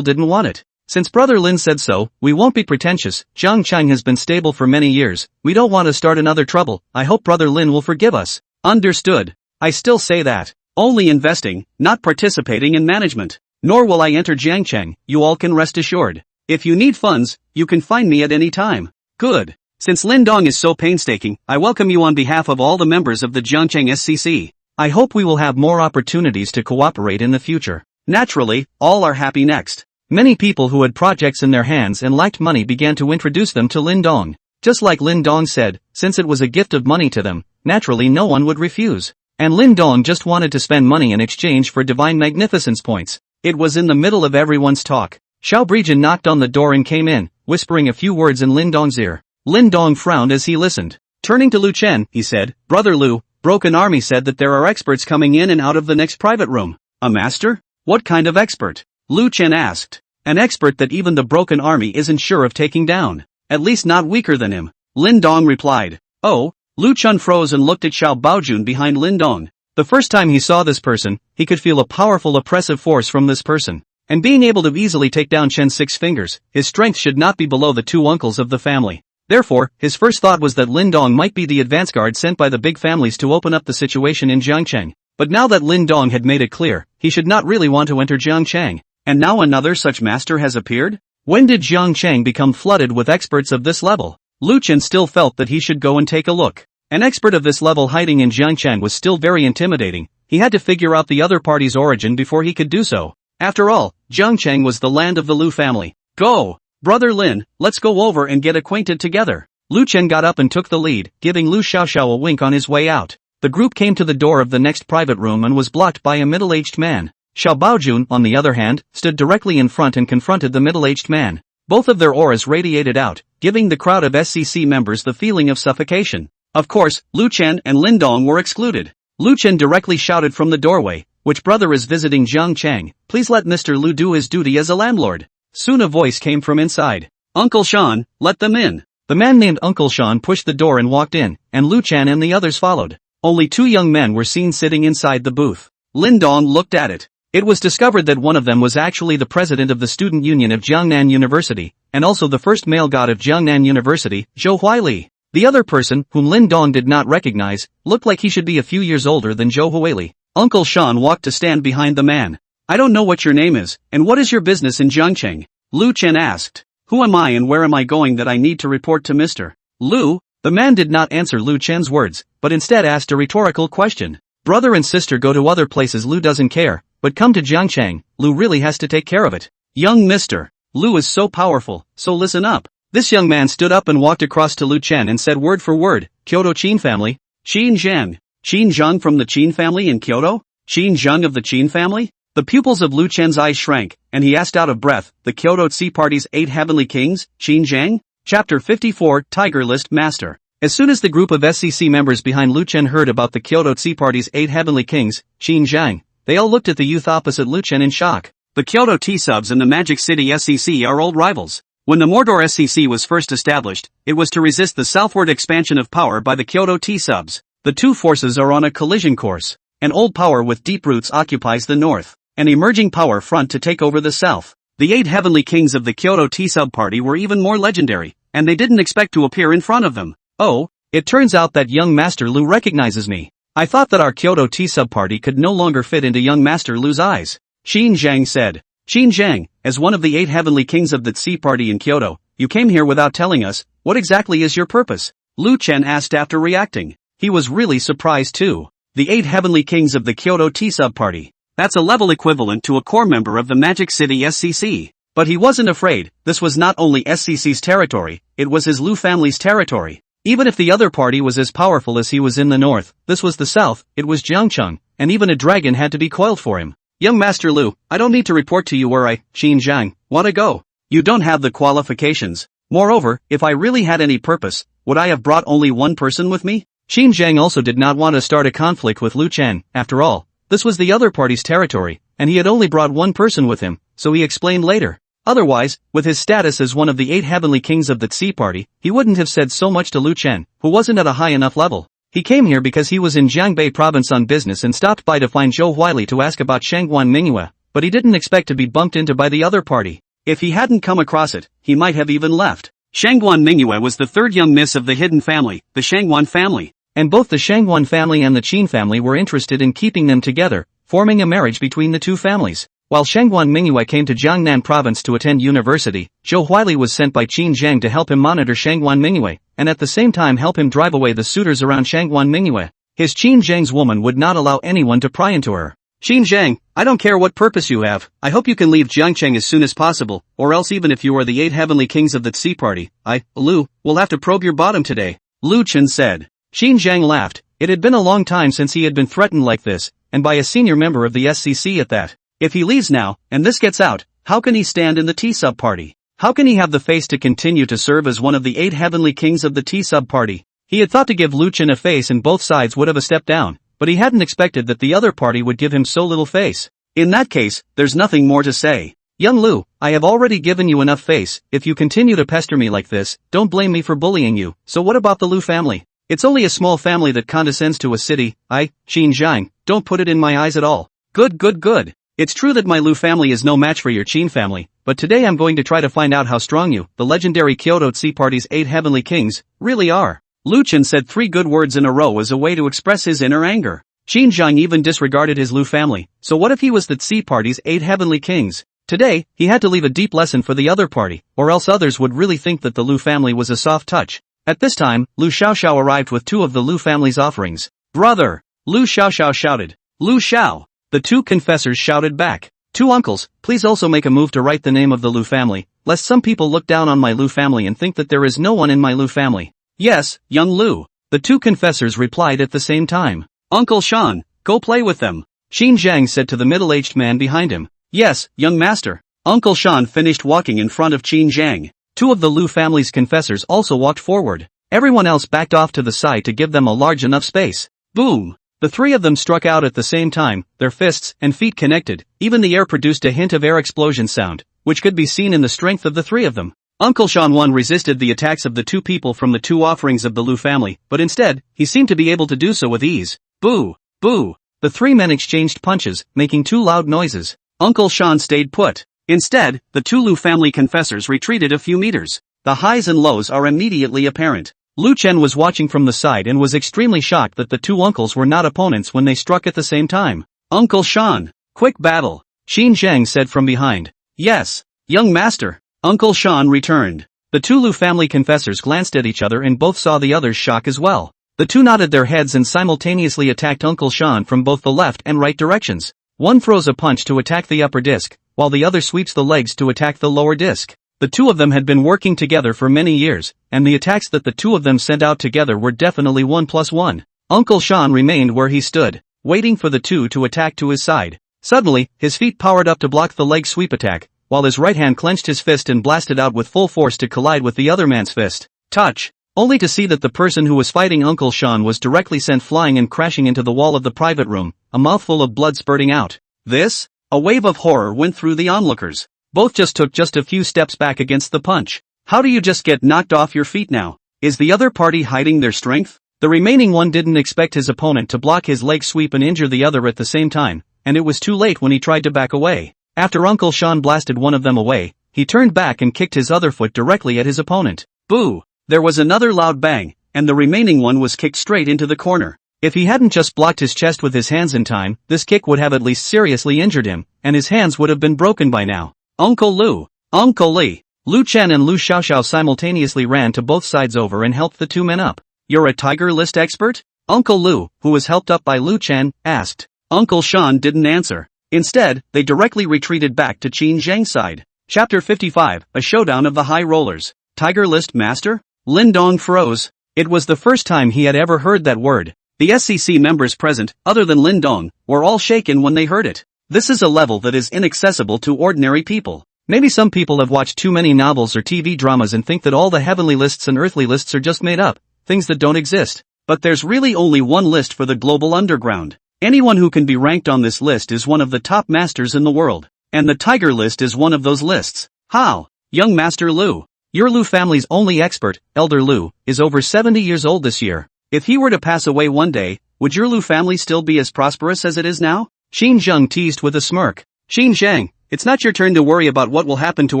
didn't want it. Since Brother Lin said so, we won't be pretentious. Jiangcheng has been stable for many years. We don't want to start another trouble. I hope Brother Lin will forgive us. Understood. I still say that. Only investing, not participating in management. Nor will I enter Jiangcheng, you all can rest assured. If you need funds, you can find me at any time. Good. Since Lin Dong is so painstaking, I welcome you on behalf of all the members of the Jiangcheng SCC. I hope we will have more opportunities to cooperate in the future. Naturally, all are happy next. Many people who had projects in their hands and lacked money began to introduce them to Lin Dong. Just like Lin Dong said, since it was a gift of money to them, naturally no one would refuse. And Lin Dong just wanted to spend money in exchange for divine magnificence points. It was in the middle of everyone's talk. Xiao Breijin knocked on the door and came in, whispering a few words in Lin Dong's ear. Lin Dong frowned as he listened. Turning to Lu Chen, he said, "Brother Lu, Broken Army said that there are experts coming in and out of the next private room." "A master? What kind of expert?" Lu Chen asked. "An expert that even the Broken Army isn't sure of taking down. At least not weaker than him." Lin Dong replied. "Oh?" Lu Chen froze and looked at Xiao Baojun behind Lin Dong. The first time he saw this person, he could feel a powerful oppressive force from this person. And being able to easily take down Chen's 6 fingers, his strength should not be below the 2 uncles of the family. Therefore, his first thought was that Lin Dong might be the advance guard sent by the big families to open up the situation in Jiangcheng. But now that Lin Dong had made it clear, he should not really want to enter Jiangcheng. And now another such master has appeared? When did Jiangcheng become flooded with experts of this level? Lu Chen still felt that he should go and take a look. An expert of this level hiding in Jiangcheng was still very intimidating. He had to figure out the other party's origin before he could do so. After all, Jiangcheng was the land of the Lu family. "Go! Brother Lin, let's go over and get acquainted together." Lu Chen got up and took the lead, giving Lu Xiaoxiao a wink on his way out. The group came to the door of the next private room and was blocked by a middle-aged man. Xiao Baojun, on the other hand, stood directly in front and confronted the middle-aged man. Both of their auras radiated out, giving the crowd of SCC members the feeling of suffocation. Of course, Lu Chen and Lin Dong were excluded. Lu Chen directly shouted from the doorway, "Which brother is visiting Jiangcheng? Please let Mr. Lu do his duty as a landlord." Soon a voice came from inside. "Uncle Sean, let them in." The man named Uncle Sean pushed the door and walked in, and Lu Chen and the others followed. Only 2 young men were seen sitting inside the booth. Lin Dong looked at it. It was discovered that one of them was actually the president of the student union of Jiangnan University, and also the first male god of Jiangnan University, Zhou Huili. The other person, whom Lin Dong did not recognize, looked like he should be a few years older than Zhou Huili. Uncle Sean walked to stand behind the man. "I don't know what your name is, and what is your business in Jiangcheng?" Lu Chen asked. "Who am I and where am I going that I need to report to Mr. Lu?" The man did not answer Lu Chen's words, but instead asked a rhetorical question. "Brother and sister go to other places, Lu doesn't care, but come to Jiangcheng, Lu really has to take care of it." "Young mister, Lu is so powerful, so listen up." This young man stood up and walked across to Lu Chen and said word for word, "Kyoto Qin family? Qin Zhang. Qin Zhang from the Qin family in Kyoto? Qin Zhang of the Qin family?" The pupils of Lu Chen's eyes shrank, and he asked out of breath, "The Kyoto Tsi Party's 8 heavenly kings, Qin Zhang?" Chapter 54, Tiger List Master. As soon as the group of SCC members behind Lu Chen heard about the Kyoto Tsi Party's 8 heavenly kings, Qin Zhang, they all looked at the youth opposite Lu Chen in shock. The Kyoto T-subs and the Magic City SCC are old rivals. When the Mordor SCC was first established, it was to resist the southward expansion of power by the Kyoto T-subs. The two forces are on a collision course. An old power with deep roots occupies the north, an emerging power front to take over the south. The 8 heavenly kings of the Kyoto Tea Sub-Party were even more legendary, and they didn't expect to appear in front of them. Oh, it turns out that young Master Lu recognizes me. I thought that our Kyoto Tea Sub-Party could no longer fit into young Master Lu's eyes. Qin Zhang said. Qin Zhang, as one of the 8 heavenly kings of the Tea Party in Kyoto, you came here without telling us. What exactly is your purpose? Lu Chen asked after reacting. He was really surprised too. The 8 heavenly kings of the Kyoto Tea Sub-Party. That's a level equivalent to a core member of the Magic City SCC. But he wasn't afraid. This was not only SCC's territory, it was his Lu family's territory. Even if the other party was as powerful as he was in the north, this was the south, it was Jiangcheng, and even a dragon had to be coiled for him. Young Master Lu, I don't need to report to you where I, Qin Zhang, want to go. You don't have the qualifications. Moreover, if I really had any purpose, would I have brought only one person with me? Qin Zhang also did not want to start a conflict with Lu Chen. After all, this was the other party's territory, and he had only brought one person with him, so he explained later. Otherwise, with his status as one of the 8 heavenly kings of the Tea Party, he wouldn't have said so much to Lu Chen, who wasn't at a high enough level. He came here because he was in Jiangbei province on business and stopped by to find Zhou Huili to ask about Shangguan Mingyue, but he didn't expect to be bumped into by the other party. If he hadn't come across it, he might have even left. Shangguan Mingyue was the third young miss of the hidden family, the Shangguan family. And both the Shangguan family and the Qin family were interested in keeping them together, forming a marriage between the two families. While Shangguan Mingyue came to Jiangnan province to attend university, Zhou Huili was sent by Qin Zhang to help him monitor Shangguan Mingyue, and at the same time help him drive away the suitors around Shangguan Mingyue. His Qin Zhang's woman would not allow anyone to pry into her. Qin Zhang, I don't care what purpose you have, I hope you can leave Jiangcheng as soon as possible, or else even if you are the 8 heavenly kings of the Tea Party, Lu, will have to probe your bottom today. Lu Chen said. Qin Zhang laughed. It had been a long time since he had been threatened like this, and by a senior member of the SCC at that. If he leaves now, and this gets out, how can he stand in the Tea Sub-Party? How can he have the face to continue to serve as one of the 8 heavenly kings of the Tea Sub-Party? He had thought to give Lu Chen a face and both sides would have a step down, but he hadn't expected that the other party would give him so little face. In that case, there's nothing more to say. Young Lu, I have already given you enough face. If you continue to pester me like this, don't blame me for bullying you. So what about the Lu family? It's only a small family that condescends to a city. Qin Zhang, don't put it in my eyes at all. Good. It's true that my Lu family is no match for your Qin family, but today I'm going to try to find out how strong you, the legendary Kyoto Tea Party's 8 heavenly kings, really are. Lu Chen said 3 good words in a row as a way to express his inner anger. Qin Zhang even disregarded his Lu family, so what if he was the Tea Party's 8 heavenly kings? Today, he had to leave a deep lesson for the other party, or else others would really think that the Lu family was a soft touch. At this time, Lu Xiaoxiao arrived with 2 of the Lu family's offerings. Brother! Lu Xiaoxiao shouted. Lu Xiao! The 2 confessors shouted back. 2 uncles, please also make a move to write the name of the Lu family, lest some people look down on my Lu family and think that there is no one in my Lu family. Yes, young Lu. The 2 confessors replied at the same time. Uncle Shan, go play with them. Qin Zhang said to the middle-aged man behind him. Yes, young master. Uncle Shan finished walking in front of Qin Zhang. 2 of the Lu family's confessors also walked forward. Everyone else backed off to the side to give them a large enough space. Boom! The 3 of them struck out at the same time, their fists and feet connected. Even the air produced a hint of air explosion sound, which could be seen in the strength of the 3 of them. Uncle Shan 1 resisted the attacks of the 2 people from the 2 offerings of the Lu family, but instead, he seemed to be able to do so with ease. Boo! Boo! The 3 men exchanged punches, making 2 loud noises. Uncle Shan stayed put. Instead, the 2 Lu family confessors retreated a few meters. The highs and lows are immediately apparent. Lu Chen was watching from the side and was extremely shocked that the 2 uncles were not opponents when they struck at the same time. Uncle Shan! Quick battle! Qin Zhang said from behind. Yes, young master! Uncle Shan returned. The 2 Lu family confessors glanced at each other and both saw the other's shock as well. The 2 nodded their heads and simultaneously attacked Uncle Shan from both the left and right directions. One throws a punch to attack the upper disc, while the other sweeps the legs to attack the lower disc. The 2 of them had been working together for many years, and the attacks that the 2 of them sent out together were definitely 1+1. Uncle Shan remained where he stood, waiting for the 2 to attack to his side. Suddenly, his feet powered up to block the leg sweep attack, while his right hand clenched his fist and blasted out with full force to collide with the other man's fist. Touch! Only to see that the person who was fighting Uncle Shan was directly sent flying and crashing into the wall of the private room, a mouthful of blood spurting out. This? A wave of horror went through the onlookers. Both took just a few steps back against the punch. How do you just get knocked off your feet now? Is the other party hiding their strength? The remaining one didn't expect his opponent to block his leg sweep and injure the other at the same time, and it was too late when he tried to back away. After Uncle Sean blasted one of them away, he turned back and kicked his other foot directly at his opponent. Boo! There was another loud bang, and the remaining one was kicked straight into the corner. If he hadn't just blocked his chest with his hands in time, this kick would have at least seriously injured him, and his hands would have been broken by now. Uncle Lu! Uncle Li! Lu Chen and Lu Xiaoxiao simultaneously ran to both sides over and helped the two men up. You're a tiger list expert? Uncle Lu, who was helped up by Lu Chen, asked. Uncle Sean didn't answer. Instead, they directly retreated back to Qin Zhang's side. Chapter 55, A Showdown of the High Rollers. Tiger list master? Lin Dong froze. It was the first time he had ever heard that word. The SCC members present, other than Lin Dong, were all shaken when they heard it. This is a level that is inaccessible to ordinary people. Maybe some people have watched too many novels or TV dramas and think that all the heavenly lists and earthly lists are just made up, things that don't exist. But there's really only one list for the global underground. Anyone who can be ranked on this list is one of the top masters in the world. And the Tiger list is one of those lists. How? Young Master Lu. Your Lu family's only expert, Elder Lu, is over 70 years old this year. If he were to pass away one day, would your Lu family still be as prosperous as it is now? Xin Zheng teased with a smirk. Xin Zhang, it's not your turn to worry about what will happen to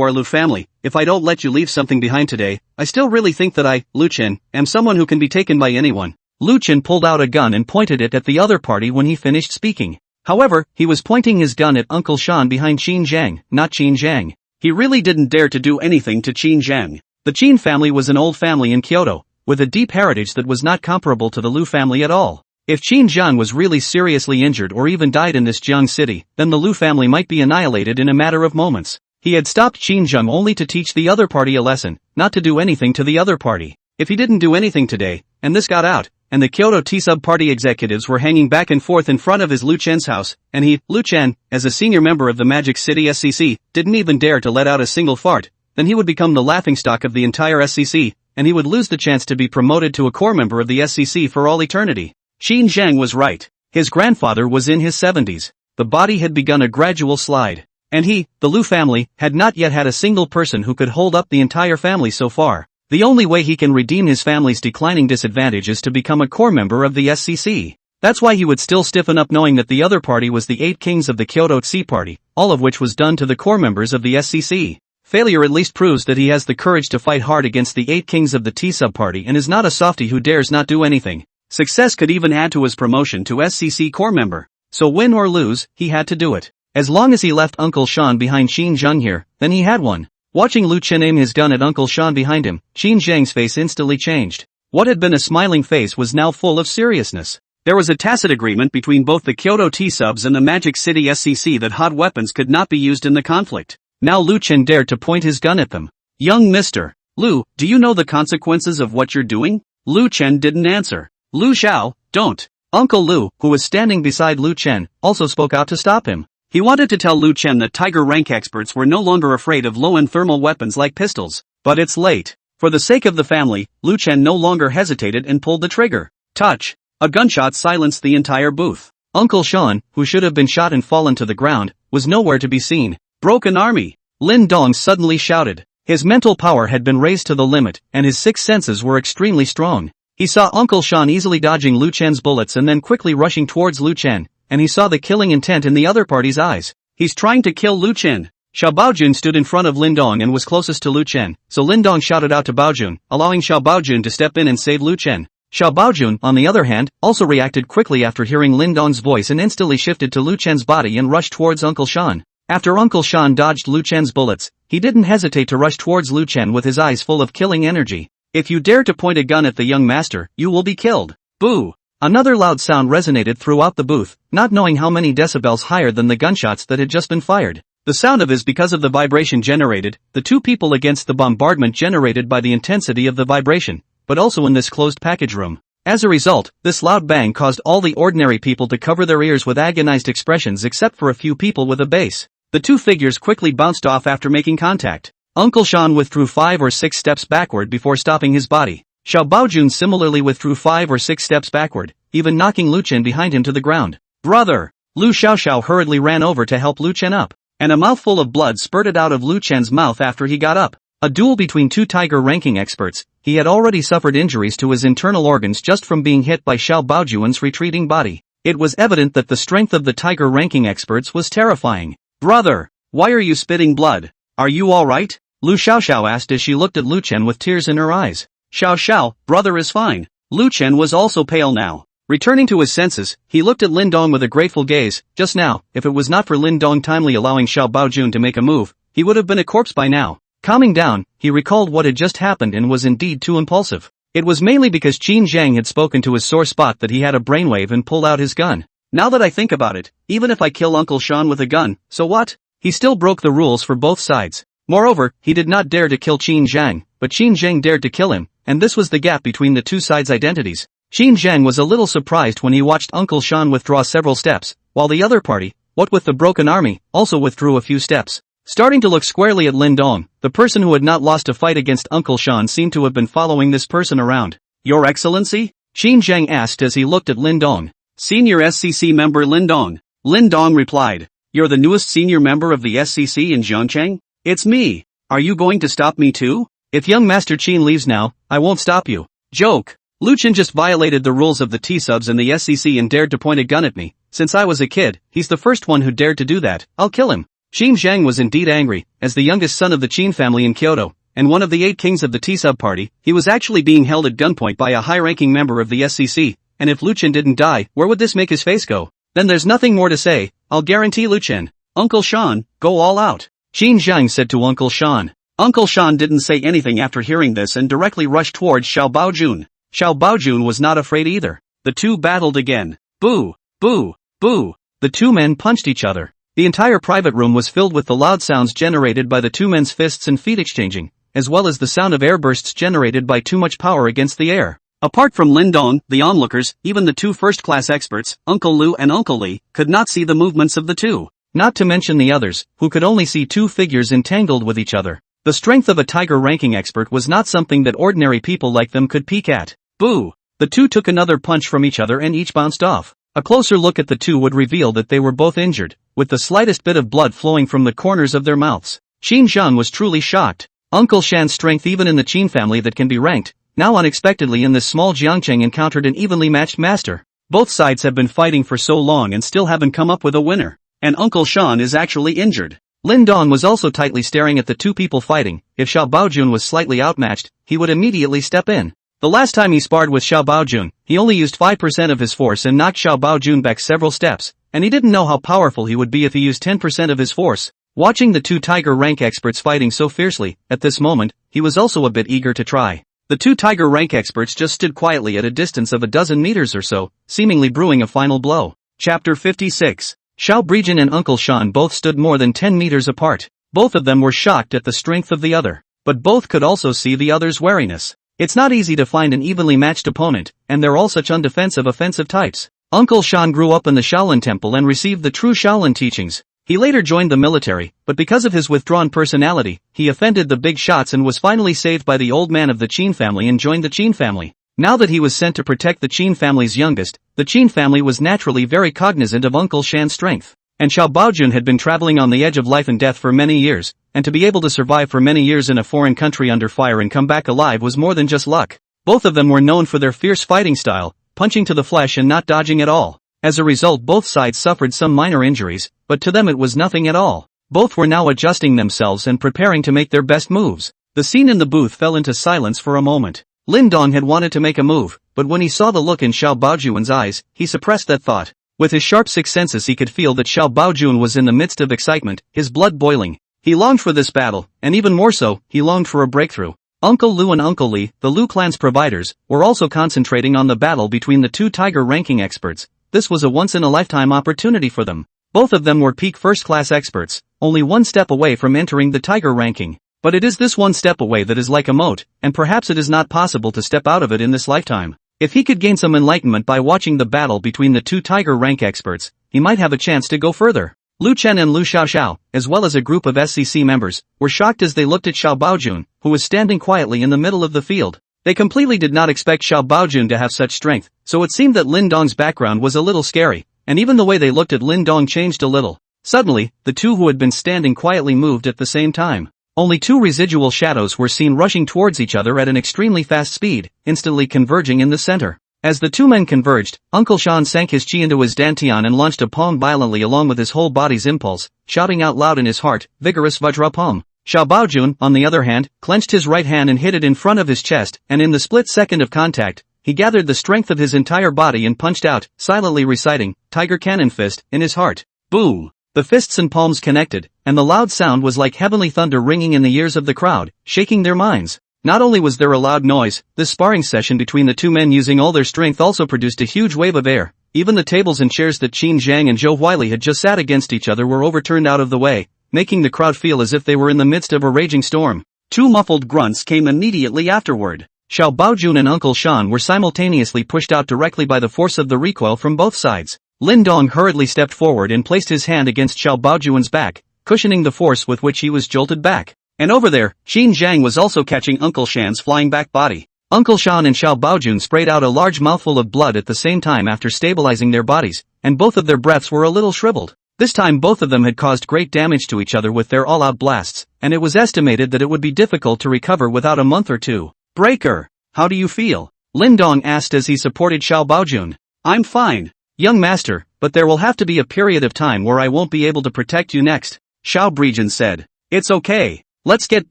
our Lu family. If I don't let you leave something behind today, I still really think that I, Lu Chen, am someone who can be taken by anyone. Lu Chen pulled out a gun and pointed it at the other party when he finished speaking. However, he was pointing his gun at Uncle Sean behind Qin Zhang, not Qin Zhang. He really didn't dare to do anything to Qin Zhang. The Qin family was an old family in Kyoto, with a deep heritage that was not comparable to the Lu family at all. If Qin Zhang was really seriously injured or even died in this Jiang city, then the Lu family might be annihilated in a matter of moments. He had stopped Qin Zhang only to teach the other party a lesson, not to do anything to the other party. If he didn't do anything today, and this got out, and the Kyoto T-Sub party executives were hanging back and forth in front of his Lu Chen's house, and he, Lu Chen, as a senior member of the Magic City SCC, didn't even dare to let out a single fart, then he would become the laughingstock of the entire SCC, and he would lose the chance to be promoted to a core member of the SCC for all eternity. Qin Zhang was right. His grandfather was in his 70s. The body had begun a gradual slide. And he, the Lu family, had not yet had a single person who could hold up the entire family so far. The only way he can redeem his family's declining disadvantage is to become a core member of the SCC. That's why he would still stiffen up knowing that the other party was the 8 kings of the Kyoto Tsi party, all of which was done to the core members of the SCC. Failure at least proves that he has the courage to fight hard against the 8 kings of the T-Sub party and is not a softie who dares not do anything. Success could even add to his promotion to SCC core member. So win or lose, he had to do it. As long as he left Uncle Sean behind Qin Zhang here, then he had won. Watching Lu Chen aim his gun at Uncle Sean behind him, Qin Zhang's face instantly changed. What had been a smiling face was now full of seriousness. There was a tacit agreement between both the Kyoto T-Subs and the Magic City SCC that hot weapons could not be used in the conflict. Now Lu Chen dared to point his gun at them. Young Mr. Lu, do you know the consequences of what you're doing? Lu Chen didn't answer. Lu Xiao, don't. Uncle Lu, who was standing beside Lu Chen, also spoke out to stop him. He wanted to tell Lu Chen that Tiger rank experts were no longer afraid of low-end thermal weapons like pistols. But it's late. For the sake of the family, Lu Chen no longer hesitated and pulled the trigger. Touch. A gunshot silenced the entire booth. Uncle Sean, who should have been shot and fallen to the ground, was nowhere to be seen. Broken army. Lin Dong suddenly shouted. His mental power had been raised to the limit, and his 6 senses were extremely strong. He saw Uncle Sean easily dodging Lu Chen's bullets and then quickly rushing towards Lu Chen, and he saw the killing intent in the other party's eyes. He's trying to kill Lu Chen. Xiao Baojun stood in front of Lin Dong and was closest to Lu Chen, so Lin Dong shouted out to Baojun, allowing Xiao Baojun to step in and save Lu Chen. Xiao Baojun, on the other hand, also reacted quickly after hearing Lin Dong's voice and instantly shifted to Lu Chen's body and rushed towards Uncle Sean. After Uncle Sean dodged Lu Chen's bullets, he didn't hesitate to rush towards Lu Chen with his eyes full of killing energy. If you dare to point a gun at the young master, you will be killed. Boo! Another loud sound resonated throughout the booth, not knowing how many decibels higher than the gunshots that had just been fired. The sound of is because of the vibration generated, the two people against the bombardment generated by the intensity of the vibration, but also in this closed package room. As a result, this loud bang caused all the ordinary people to cover their ears with agonized expressions except for a few people with a base. The two figures quickly bounced off after making contact. Uncle Sean withdrew 5 or 6 steps backward before stopping his body. Xiao Baojun similarly withdrew 5 or 6 steps backward, even knocking Lu Chen behind him to the ground. Brother! Lu Xiaoxiao hurriedly ran over to help Lu Chen up, and a mouthful of blood spurted out of Lu Chen's mouth after he got up. A duel between two tiger ranking experts. He had already suffered injuries to his internal organs just from being hit by Xiao Baojuan's retreating body. It was evident that the strength of the tiger ranking experts was terrifying. "Brother, why are you spitting blood? Are you alright?" Lu Xiaoxiao asked as she looked at Lu Chen with tears in her eyes. "Xiao, brother is fine." Lu Chen was also pale now. Returning to his senses, he looked at Lin Dong with a grateful gaze. Just now, if it was not for Lin Dong timely allowing Xiao Baojun to make a move, he would have been a corpse by now. Calming down, he recalled what had just happened and was indeed too impulsive. It was mainly because Qin Zhang had spoken to his sore spot that he had a brainwave and pulled out his gun. Now that I think about it, even if I kill Uncle Sean with a gun, so what? He still broke the rules for both sides. Moreover, he did not dare to kill Qin Zhang, but Qin Zhang dared to kill him, and this was the gap between the two sides' identities. Qin Zhang was a little surprised when he watched Uncle Sean withdraw several steps, while the other party, what with the broken army, also withdrew a few steps. Starting to look squarely at Lin Dong, the person who had not lost a fight against Uncle Sean seemed to have been following this person around. "Your Excellency?" Qin Zhang asked as he looked at Lin Dong. "Senior SCC member Lin Dong." Lin Dong replied. "You're the newest senior member of the SCC in Zhongcheng? It's me. Are you going to stop me too? If young Master Qin leaves now, I won't stop you." Joke. Lu Chen just violated the rules of the T-subs and the SCC and dared to point a gun at me. Since I was a kid, he's the first one who dared to do that. I'll kill him. Qin Zhang was indeed angry. As the youngest son of the Qin family in Kyoto, and one of the 8 kings of the T-sub party, he was actually being held at gunpoint by a high-ranking member of the SCC, and if Lu Chen didn't die, where would this make his face go? Then there's nothing more to say, I'll guarantee Lu Chen. "Uncle Sean, go all out," Qin Zhang said to Uncle Sean. Uncle Sean didn't say anything after hearing this and directly rushed towards Xiao Baojun. Xiao Baojun was not afraid either. The two battled again. Boo! Boo! Boo! The two men punched each other. The entire private room was filled with the loud sounds generated by the two men's fists and feet exchanging, as well as the sound of airbursts generated by too much power against the air. Apart from Lin Dong, the onlookers, even the two first-class experts, Uncle Lu and Uncle Li, could not see the movements of the two. Not to mention the others, who could only see two figures entangled with each other. The strength of a tiger ranking expert was not something that ordinary people like them could peek at. Boo! The two took another punch from each other and each bounced off. A closer look at the two would reveal that they were both injured, with the slightest bit of blood flowing from the corners of their mouths. Qin Zhang was truly shocked. Uncle Shan's strength even in the Qin family that can be ranked, now unexpectedly in this small Jiangcheng encountered an evenly matched master. Both sides have been fighting for so long and still haven't come up with a winner. And Uncle Sean is actually injured. Lin Dong was also tightly staring at the two people fighting. If Xiao Baojun was slightly outmatched, he would immediately step in. The last time he sparred with Xiao Baojun, he only used 5% of his force and knocked Xiao Baojun back several steps, and he didn't know how powerful he would be if he used 10% of his force. Watching the two tiger rank experts fighting so fiercely, at this moment, he was also a bit eager to try. The two tiger rank experts just stood quietly at a distance of a dozen meters or so, seemingly brewing a final blow. Chapter 56. Xiao Breijin and Uncle Sean both stood more than 10 meters apart. Both of them were shocked at the strength of the other, but both could also see the other's wariness. It's not easy to find an evenly matched opponent, and they're all such undefensive offensive types. Uncle Sean grew up in the Shaolin Temple and received the true Shaolin teachings. He later joined the military, but because of his withdrawn personality, he offended the big shots and was finally saved by the old man of the Qin family and joined the Qin family. Now that he was sent to protect the Qin family's youngest, the Qin family was naturally very cognizant of Uncle Shan's strength. And Xiao Baojun had been traveling on the edge of life and death for many years, and to be able to survive for many years in a foreign country under fire and come back alive was more than just luck. Both of them were known for their fierce fighting style, punching to the flesh and not dodging at all. As a result, both sides suffered some minor injuries, but to them it was nothing at all. Both were now adjusting themselves and preparing to make their best moves. The scene in the booth fell into silence for a moment. Lin Dong had wanted to make a move, but when he saw the look in Xiao Baojun's eyes, he suppressed that thought. With his sharp sixth senses he could feel that Xiao Baojun was in the midst of excitement, his blood boiling. He longed for this battle, and even more so, he longed for a breakthrough. Uncle Lu and Uncle Li, the Lu clan's providers, were also concentrating on the battle between the two tiger ranking experts. This was a once-in-a-lifetime opportunity for them. Both of them were peak first-class experts, only one step away from entering the tiger ranking. But it is this one step away that is like a moat, and perhaps it is not possible to step out of it in this lifetime. If he could gain some enlightenment by watching the battle between the two tiger rank experts, he might have a chance to go further. Lu Chen and Lu Xiaoxiao, as well as a group of SCC members, were shocked as they looked at Xiao Baojun, who was standing quietly in the middle of the field. They completely did not expect Xiao Baojun to have such strength, so it seemed that Lin Dong's background was a little scary, and even the way they looked at Lin Dong changed a little. Suddenly, the two who had been standing quietly moved at the same time. Only two residual shadows were seen rushing towards each other at an extremely fast speed, instantly converging in the center. As the two men converged, Uncle Shan sank his chi into his dantian and launched a palm violently along with his whole body's impulse, shouting out loud in his heart, "Vigorous Vajra palm." Xiao Baojun, on the other hand, clenched his right hand and hit it in front of his chest, and in the split second of contact, he gathered the strength of his entire body and punched out, silently reciting, "Tiger Cannon Fist," in his heart. Boom! The fists and palms connected, and the loud sound was like heavenly thunder ringing in the ears of the crowd, shaking their minds. Not only was there a loud noise, this sparring session between the two men using all their strength also produced a huge wave of air. Even the tables and chairs that Qin Zhang and Zhou Huili had just sat against each other were overturned out of the way, making the crowd feel as if they were in the midst of a raging storm. Two muffled grunts came immediately afterward. Xiao Baojun and Uncle Shan were simultaneously pushed out directly by the force of the recoil from both sides. Lin Dong hurriedly stepped forward and placed his hand against Xiao Baojun's back, cushioning the force with which he was jolted back. And over there, Qin Zhang was also catching Uncle Shan's flying back body. Uncle Shan and Xiao Baojun sprayed out a large mouthful of blood at the same time after stabilizing their bodies, and both of their breaths were a little shriveled. This time both of them had caused great damage to each other with their all-out blasts, and it was estimated that it would be difficult to recover without a month or two. "Breaker, how do you feel?" Lin Dong asked as he supported Xiao Baojun. "I'm fine, young master, but there will have to be a period of time where I won't be able to protect you next," Xiao Brejan said. "It's okay. Let's get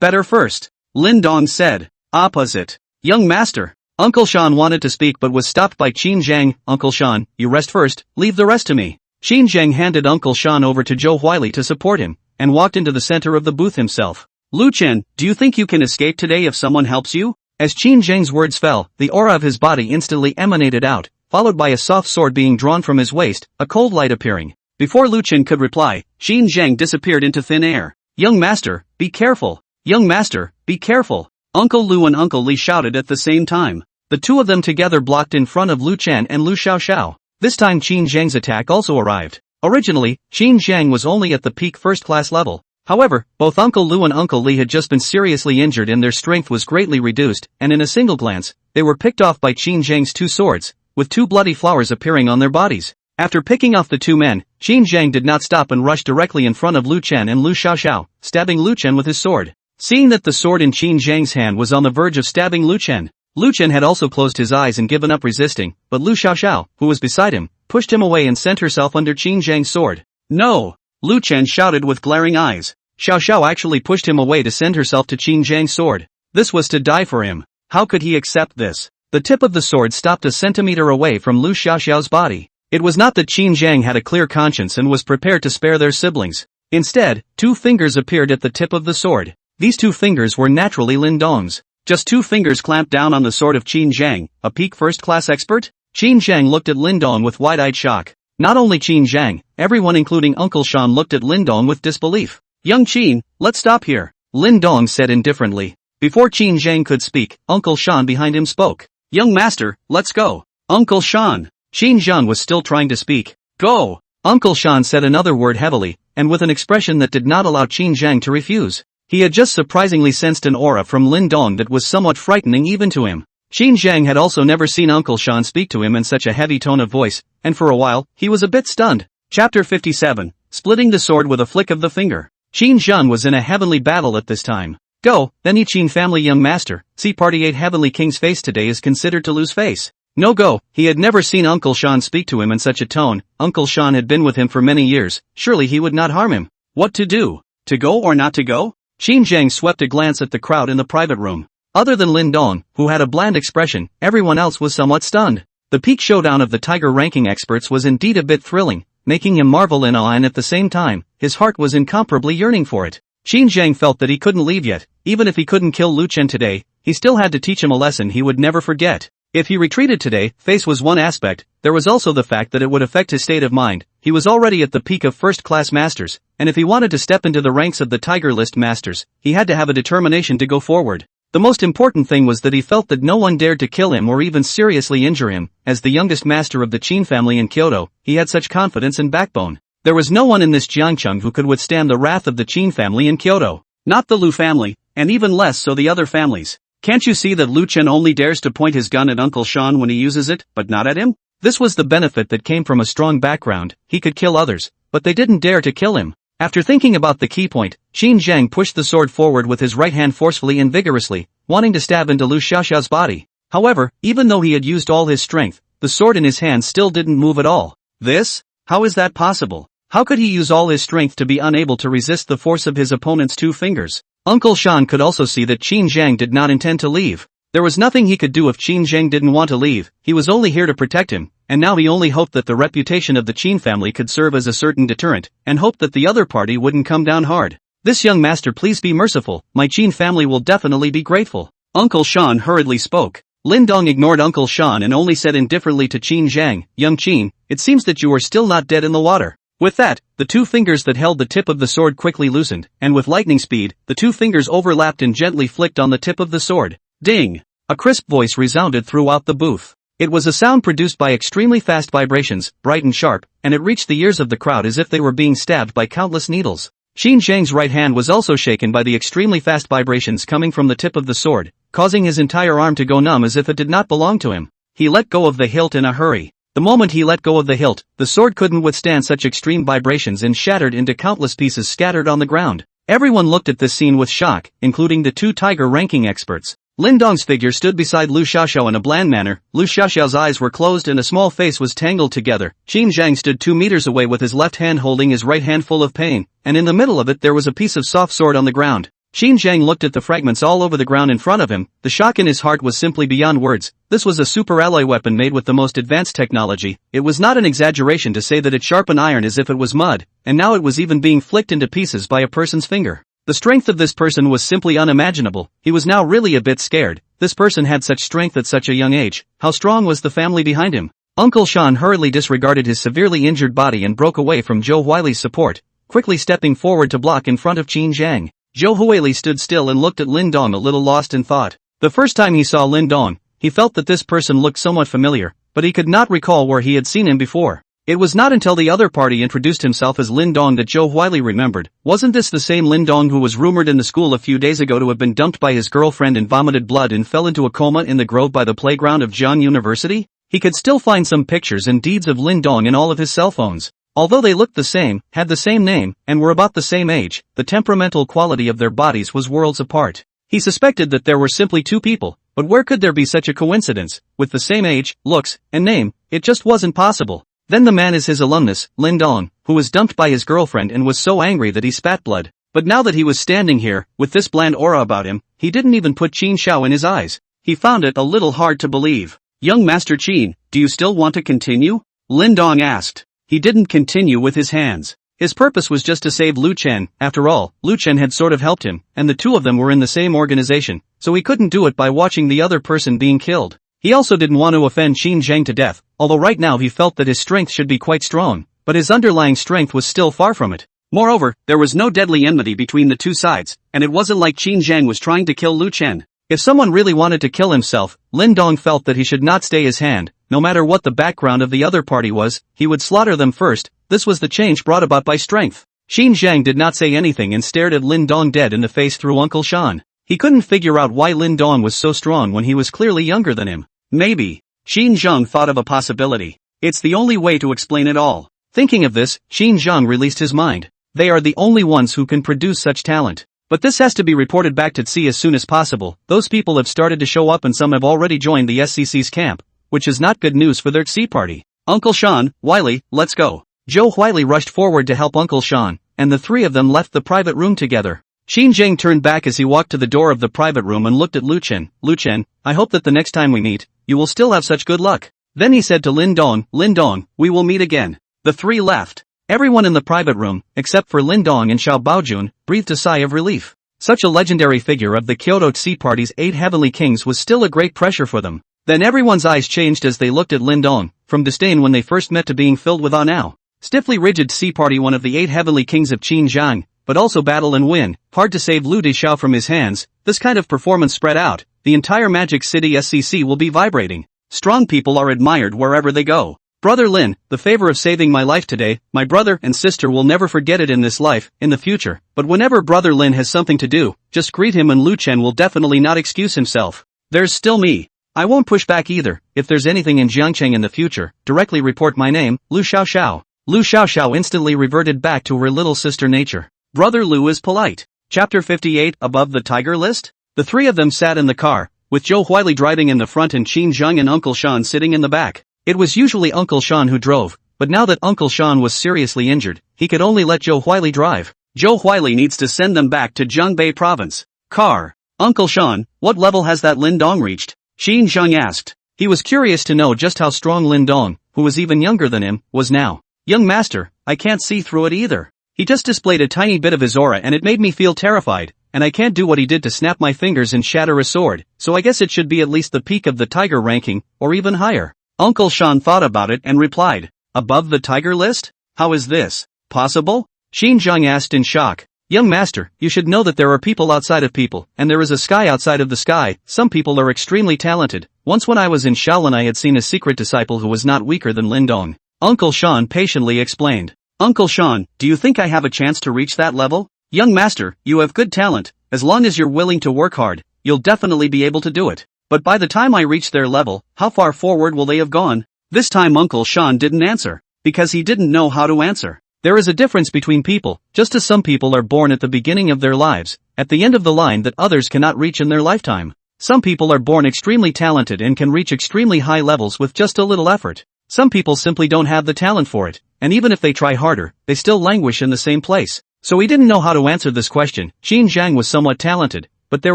better first," Lin Dong said. "Opposite, young master." Uncle Shan wanted to speak but was stopped by Qin Zhang. "Uncle Shan, you rest first, leave the rest to me." Qin Zhang handed Uncle Shan over to Zhou Huili to support him, and walked into the center of the booth himself. "Lu Chen, do you think you can escape today if someone helps you?" As Qin Zhang's words fell, the aura of his body instantly emanated out, followed by a soft sword being drawn from his waist, a cold light appearing. Before Lu Chen could reply, Qin Zhang disappeared into thin air. "Young master, be careful! Young master, be careful!" Uncle Lu and Uncle Li shouted at the same time. The two of them together blocked in front of Lu Chen and Lu Xiaoxiao. This time Qin Zhang's attack also arrived. Originally, Qin Zhang was only at the peak first-class level. However, both Uncle Lu and Uncle Li had just been seriously injured and their strength was greatly reduced, and in a single glance, they were picked off by Qin Zhang's two swords, with two bloody flowers appearing on their bodies. After picking off the two men, Qin Zhang did not stop and rushed directly in front of Lu Chen and Lu Xiaoxiao, stabbing Lu Chen with his sword. Seeing that the sword in Qin Zhang's hand was on the verge of stabbing Lu Chen had also closed his eyes and given up resisting, but Lu Xiaoxiao, who was beside him, pushed him away and sent herself under Qin Zhang's sword. "No!" Lu Chen shouted with glaring eyes. Xiaoxiao actually pushed him away to send herself to Qin Zhang's sword. This was to die for him. How could he accept this? The tip of the sword stopped a centimeter away from Lu Xiaoxiao's body. It was not that Qin Zhang had a clear conscience and was prepared to spare their siblings. Instead, two fingers appeared at the tip of the sword. These two fingers were naturally Lin Dong's. Just two fingers clamped down on the sword of Qin Zhang, a peak first-class expert? Qin Zhang looked at Lin Dong with wide-eyed shock. Not only Qin Zhang, everyone including Uncle Shan looked at Lin Dong with disbelief. "Young Qin, let's stop here," Lin Dong said indifferently. Before Qin Zhang could speak, Uncle Shan behind him spoke. "Young master, let's go." "Uncle Shan." Qin Zhang was still trying to speak. "Go." Uncle Shan said another word heavily, and with an expression that did not allow Qin Zhang to refuse. He had just surprisingly sensed an aura from Lin Dong that was somewhat frightening even to him. Qin Zhang had also never seen Uncle Shan speak to him in such a heavy tone of voice, and for a while, he was a bit stunned. Chapter 57, Splitting the Sword with a Flick of the Finger. Qin Zhang was in a heavenly battle at this time. "Go, then Yi Qin family young master, see party 8 Heavenly King's face today is considered to lose face." No go, he had never seen Uncle Shan speak to him in such a tone. Uncle Shan had been with him for many years, surely he would not harm him. What to do? To go or not to go? Qin Zhang swept a glance at the crowd in the private room. Other than Lin Dong, who had a bland expression, everyone else was somewhat stunned. The peak showdown of the Tiger ranking experts was indeed a bit thrilling, making him marvel in awe, and at the same time, his heart was incomparably yearning for it. Qin Zhang felt that he couldn't leave yet. Even if he couldn't kill Lu Chen today, he still had to teach him a lesson he would never forget. If he retreated today, face was one aspect, there was also the fact that it would affect his state of mind. He was already at the peak of first-class masters, and if he wanted to step into the ranks of the Tiger List masters, he had to have a determination to go forward. The most important thing was that he felt that no one dared to kill him or even seriously injure him. As the youngest master of the Qin family in Kyoto, he had such confidence and backbone. There was no one in this Jiangcheng who could withstand the wrath of the Qin family in Kyoto. Not the Lu family, and even less so the other families. Can't you see that Lu Chen only dares to point his gun at Uncle Shan when he uses it, but not at him? This was the benefit that came from a strong background. He could kill others, but they didn't dare to kill him. After thinking about the key point, Qin Zhang pushed the sword forward with his right hand forcefully and vigorously, wanting to stab into Lu Xiaoxiao's body. However, even though he had used all his strength, the sword in his hand still didn't move at all. This? How is that possible? How could he use all his strength to be unable to resist the force of his opponent's 2 fingers? Uncle Shan could also see that Qin Zhang did not intend to leave. There was nothing he could do if Qin Zhang didn't want to leave. He was only here to protect him, and now he only hoped that the reputation of the Qin family could serve as a certain deterrent, and hoped that the other party wouldn't come down hard. This young master, please be merciful, my Qin family will definitely be grateful. Uncle Shan hurriedly spoke. Lin Dong ignored Uncle Shan and only said indifferently to Qin Zhang, young Qin, it seems that you are still not dead in the water. With that, the 2 fingers that held the tip of the sword quickly loosened, and with lightning speed, the 2 fingers overlapped and gently flicked on the tip of the sword. Ding! A crisp voice resounded throughout the booth. It was a sound produced by extremely fast vibrations, bright and sharp, and it reached the ears of the crowd as if they were being stabbed by countless needles. Qin Zhang's right hand was also shaken by the extremely fast vibrations coming from the tip of the sword, causing his entire arm to go numb as if it did not belong to him. He let go of the hilt in a hurry. The moment he let go of the hilt, the sword couldn't withstand such extreme vibrations and shattered into countless pieces scattered on the ground. Everyone looked at this scene with shock, including the 2 tiger ranking experts. Lin Dong's figure stood beside Lu Xiaoxiao in a bland manner, Lu Xiaoxiao's eyes were closed and a small face was tangled together. Qin Zhang stood 2 meters away with his left hand holding his right hand full of pain, and in the middle of it there was a piece of soft sword on the ground. Qin Zhang looked at the fragments all over the ground in front of him, the shock in his heart was simply beyond words. This was a super alloy weapon made with the most advanced technology. It was not an exaggeration to say that it sharpened iron as if it was mud, and now it was even being flicked into pieces by a person's finger. The strength of this person was simply unimaginable. He was now really a bit scared. This person had such strength at such a young age. How strong was the family behind him? Uncle Shan hurriedly disregarded his severely injured body and broke away from Zhou Huili's support, quickly stepping forward to block in front of Qin Zhang. Zhou Huili stood still and looked at Lin Dong a little lost in thought. The first time he saw Lin Dong, he felt that this person looked somewhat familiar, but he could not recall where he had seen him before. It was not until the other party introduced himself as Lin Dong that Zhou Huili remembered. Wasn't this the same Lin Dong who was rumored in the school a few days ago to have been dumped by his girlfriend and vomited blood and fell into a coma in the grove by the playground of Jiang University? He could still find some pictures and deeds of Lin Dong in all of his cell phones. Although they looked the same, had the same name, and were about the same age, the temperamental quality of their bodies was worlds apart. He suspected that there were simply 2 people, but where could there be such a coincidence? With the same age, looks, and name, it just wasn't possible. Then the man is his alumnus, Lin Dong, who was dumped by his girlfriend and was so angry that he spat blood. But now that he was standing here, with this bland aura about him, he didn't even put Qin Xiao in his eyes. He found it a little hard to believe. Young Master Qin, do you still want to continue? Lin Dong asked. He didn't continue with his hands. His purpose was just to save Lu Chen. After all, Lu Chen had sort of helped him, and the 2 of them were in the same organization, so he couldn't do it by watching the other person being killed. He also didn't want to offend Qin Zhang to death, although right now he felt that his strength should be quite strong, but his underlying strength was still far from it. Moreover, there was no deadly enmity between the 2 sides, and it wasn't like Qin Zhang was trying to kill Lu Chen. If someone really wanted to kill himself, Lin Dong felt that he should not stay his hand. No matter what the background of the other party was, he would slaughter them first. This was the change brought about by strength. Qin Zhang did not say anything and stared at Lin Dong dead in the face through Uncle Shan. He couldn't figure out why Lin Dong was so strong when he was clearly younger than him. Maybe. Qin Zhang thought of a possibility. It's the only way to explain it all. Thinking of this, Qin Zhang released his mind. They are the only ones who can produce such talent. But this has to be reported back to Tsi as soon as possible. Those people have started to show up and some have already joined the SCC's camp, which is not good news for their Tsi party. Uncle Shan, Huili, let's go. Zhou Huili rushed forward to help Uncle Shan, and the 3 of them left the private room together. Qin Zhang turned back as he walked to the door of the private room and looked at Lu Chen. Lu Chen, I hope that the next time we meet, you will still have such good luck. Then he said to Lin Dong, we will meet again. The 3 left. Everyone in the private room, except for Lin Dong and Xiao Baojun, breathed a sigh of relief. Such a legendary figure of the Kyoto Tsi party's 8 heavenly kings was still a great pressure for them. Then everyone's eyes changed as they looked at Lin Dong, from disdain when they first met to being filled with awe now. Stiffly rigid Tsi party, one of the 8 heavenly kings of Qin Zhang, but also battle and win, hard to save Lu Dishao from his hands. This kind of performance spread out, the entire Magic City SCC will be vibrating. Strong people are admired wherever they go. Brother Lin, the favor of saving my life today, my brother and sister will never forget it in this life, in the future, but whenever Brother Lin has something to do, just greet him and Lu Chen will definitely not excuse himself. There's still me. I won't push back either. If there's anything in Jiangcheng in the future, directly report my name, Lu Xiaoxiao. Lu Xiaoxiao instantly reverted back to her little sister nature. Brother Lu is polite. Chapter 58 Above the Tiger List? The three of them sat in the car, with Zhou Huili driving in the front and Qin Zheng and Uncle Shan sitting in the back. It was usually Uncle Shan who drove, but now that Uncle Shan was seriously injured, he could only let Zhou Huili drive. Zhou Huili needs to send them back to Zhongbei province. Car. Uncle Shan, what level has that Lin Dong reached? Qin Zheng asked. He was curious to know just how strong Lin Dong, who was even younger than him, was now. Young master, I can't see through it either. He just displayed a tiny bit of his aura and it made me feel terrified, and I can't do what he did to snap my fingers and shatter a sword, so I guess it should be at least the peak of the tiger ranking, or even higher. Uncle Shan thought about it and replied, above the tiger list? How is this possible? Qin Zheng asked in shock. Young master, you should know that there are people outside of people, and there is a sky outside of the sky. Some people are extremely talented. Once when I was in Shaolin I had seen a secret disciple who was not weaker than Lin Dong. Uncle Shan patiently explained. Uncle Shan, do you think I have a chance to reach that level? Young master, you have good talent. As long as you're willing to work hard, you'll definitely be able to do it. But by the time I reach their level, how far forward will they have gone? This time Uncle Shan didn't answer, because he didn't know how to answer. There is a difference between people, just as some people are born at the beginning of their lives, at the end of the line that others cannot reach in their lifetime. Some people are born extremely talented and can reach extremely high levels with just a little effort. Some people simply don't have the talent for it, and even if they try harder, they still languish in the same place. So he didn't know how to answer this question. Qin Zheng was somewhat talented, but there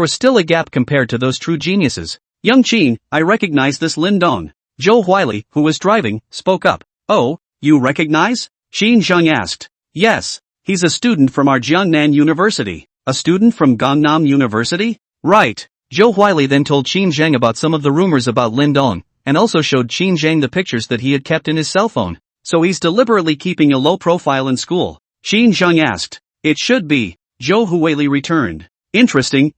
was still a gap compared to those true geniuses. Young Qin, I recognize this Lin Dong. Zhou Huili, who was driving, spoke up. Oh, you recognize? Qin Zheng asked. Yes, he's a student from our Jiangnan University. A student from Gangnam University? Right. Zhou Huili then told Qin Zheng about some of the rumors about Lin Dong, and also showed Qin Zheng the pictures that he had kept in his cell phone. So he's deliberately keeping a low profile in school. Qin Zheng asked. It should be. Zhou Huili returned. Interesting.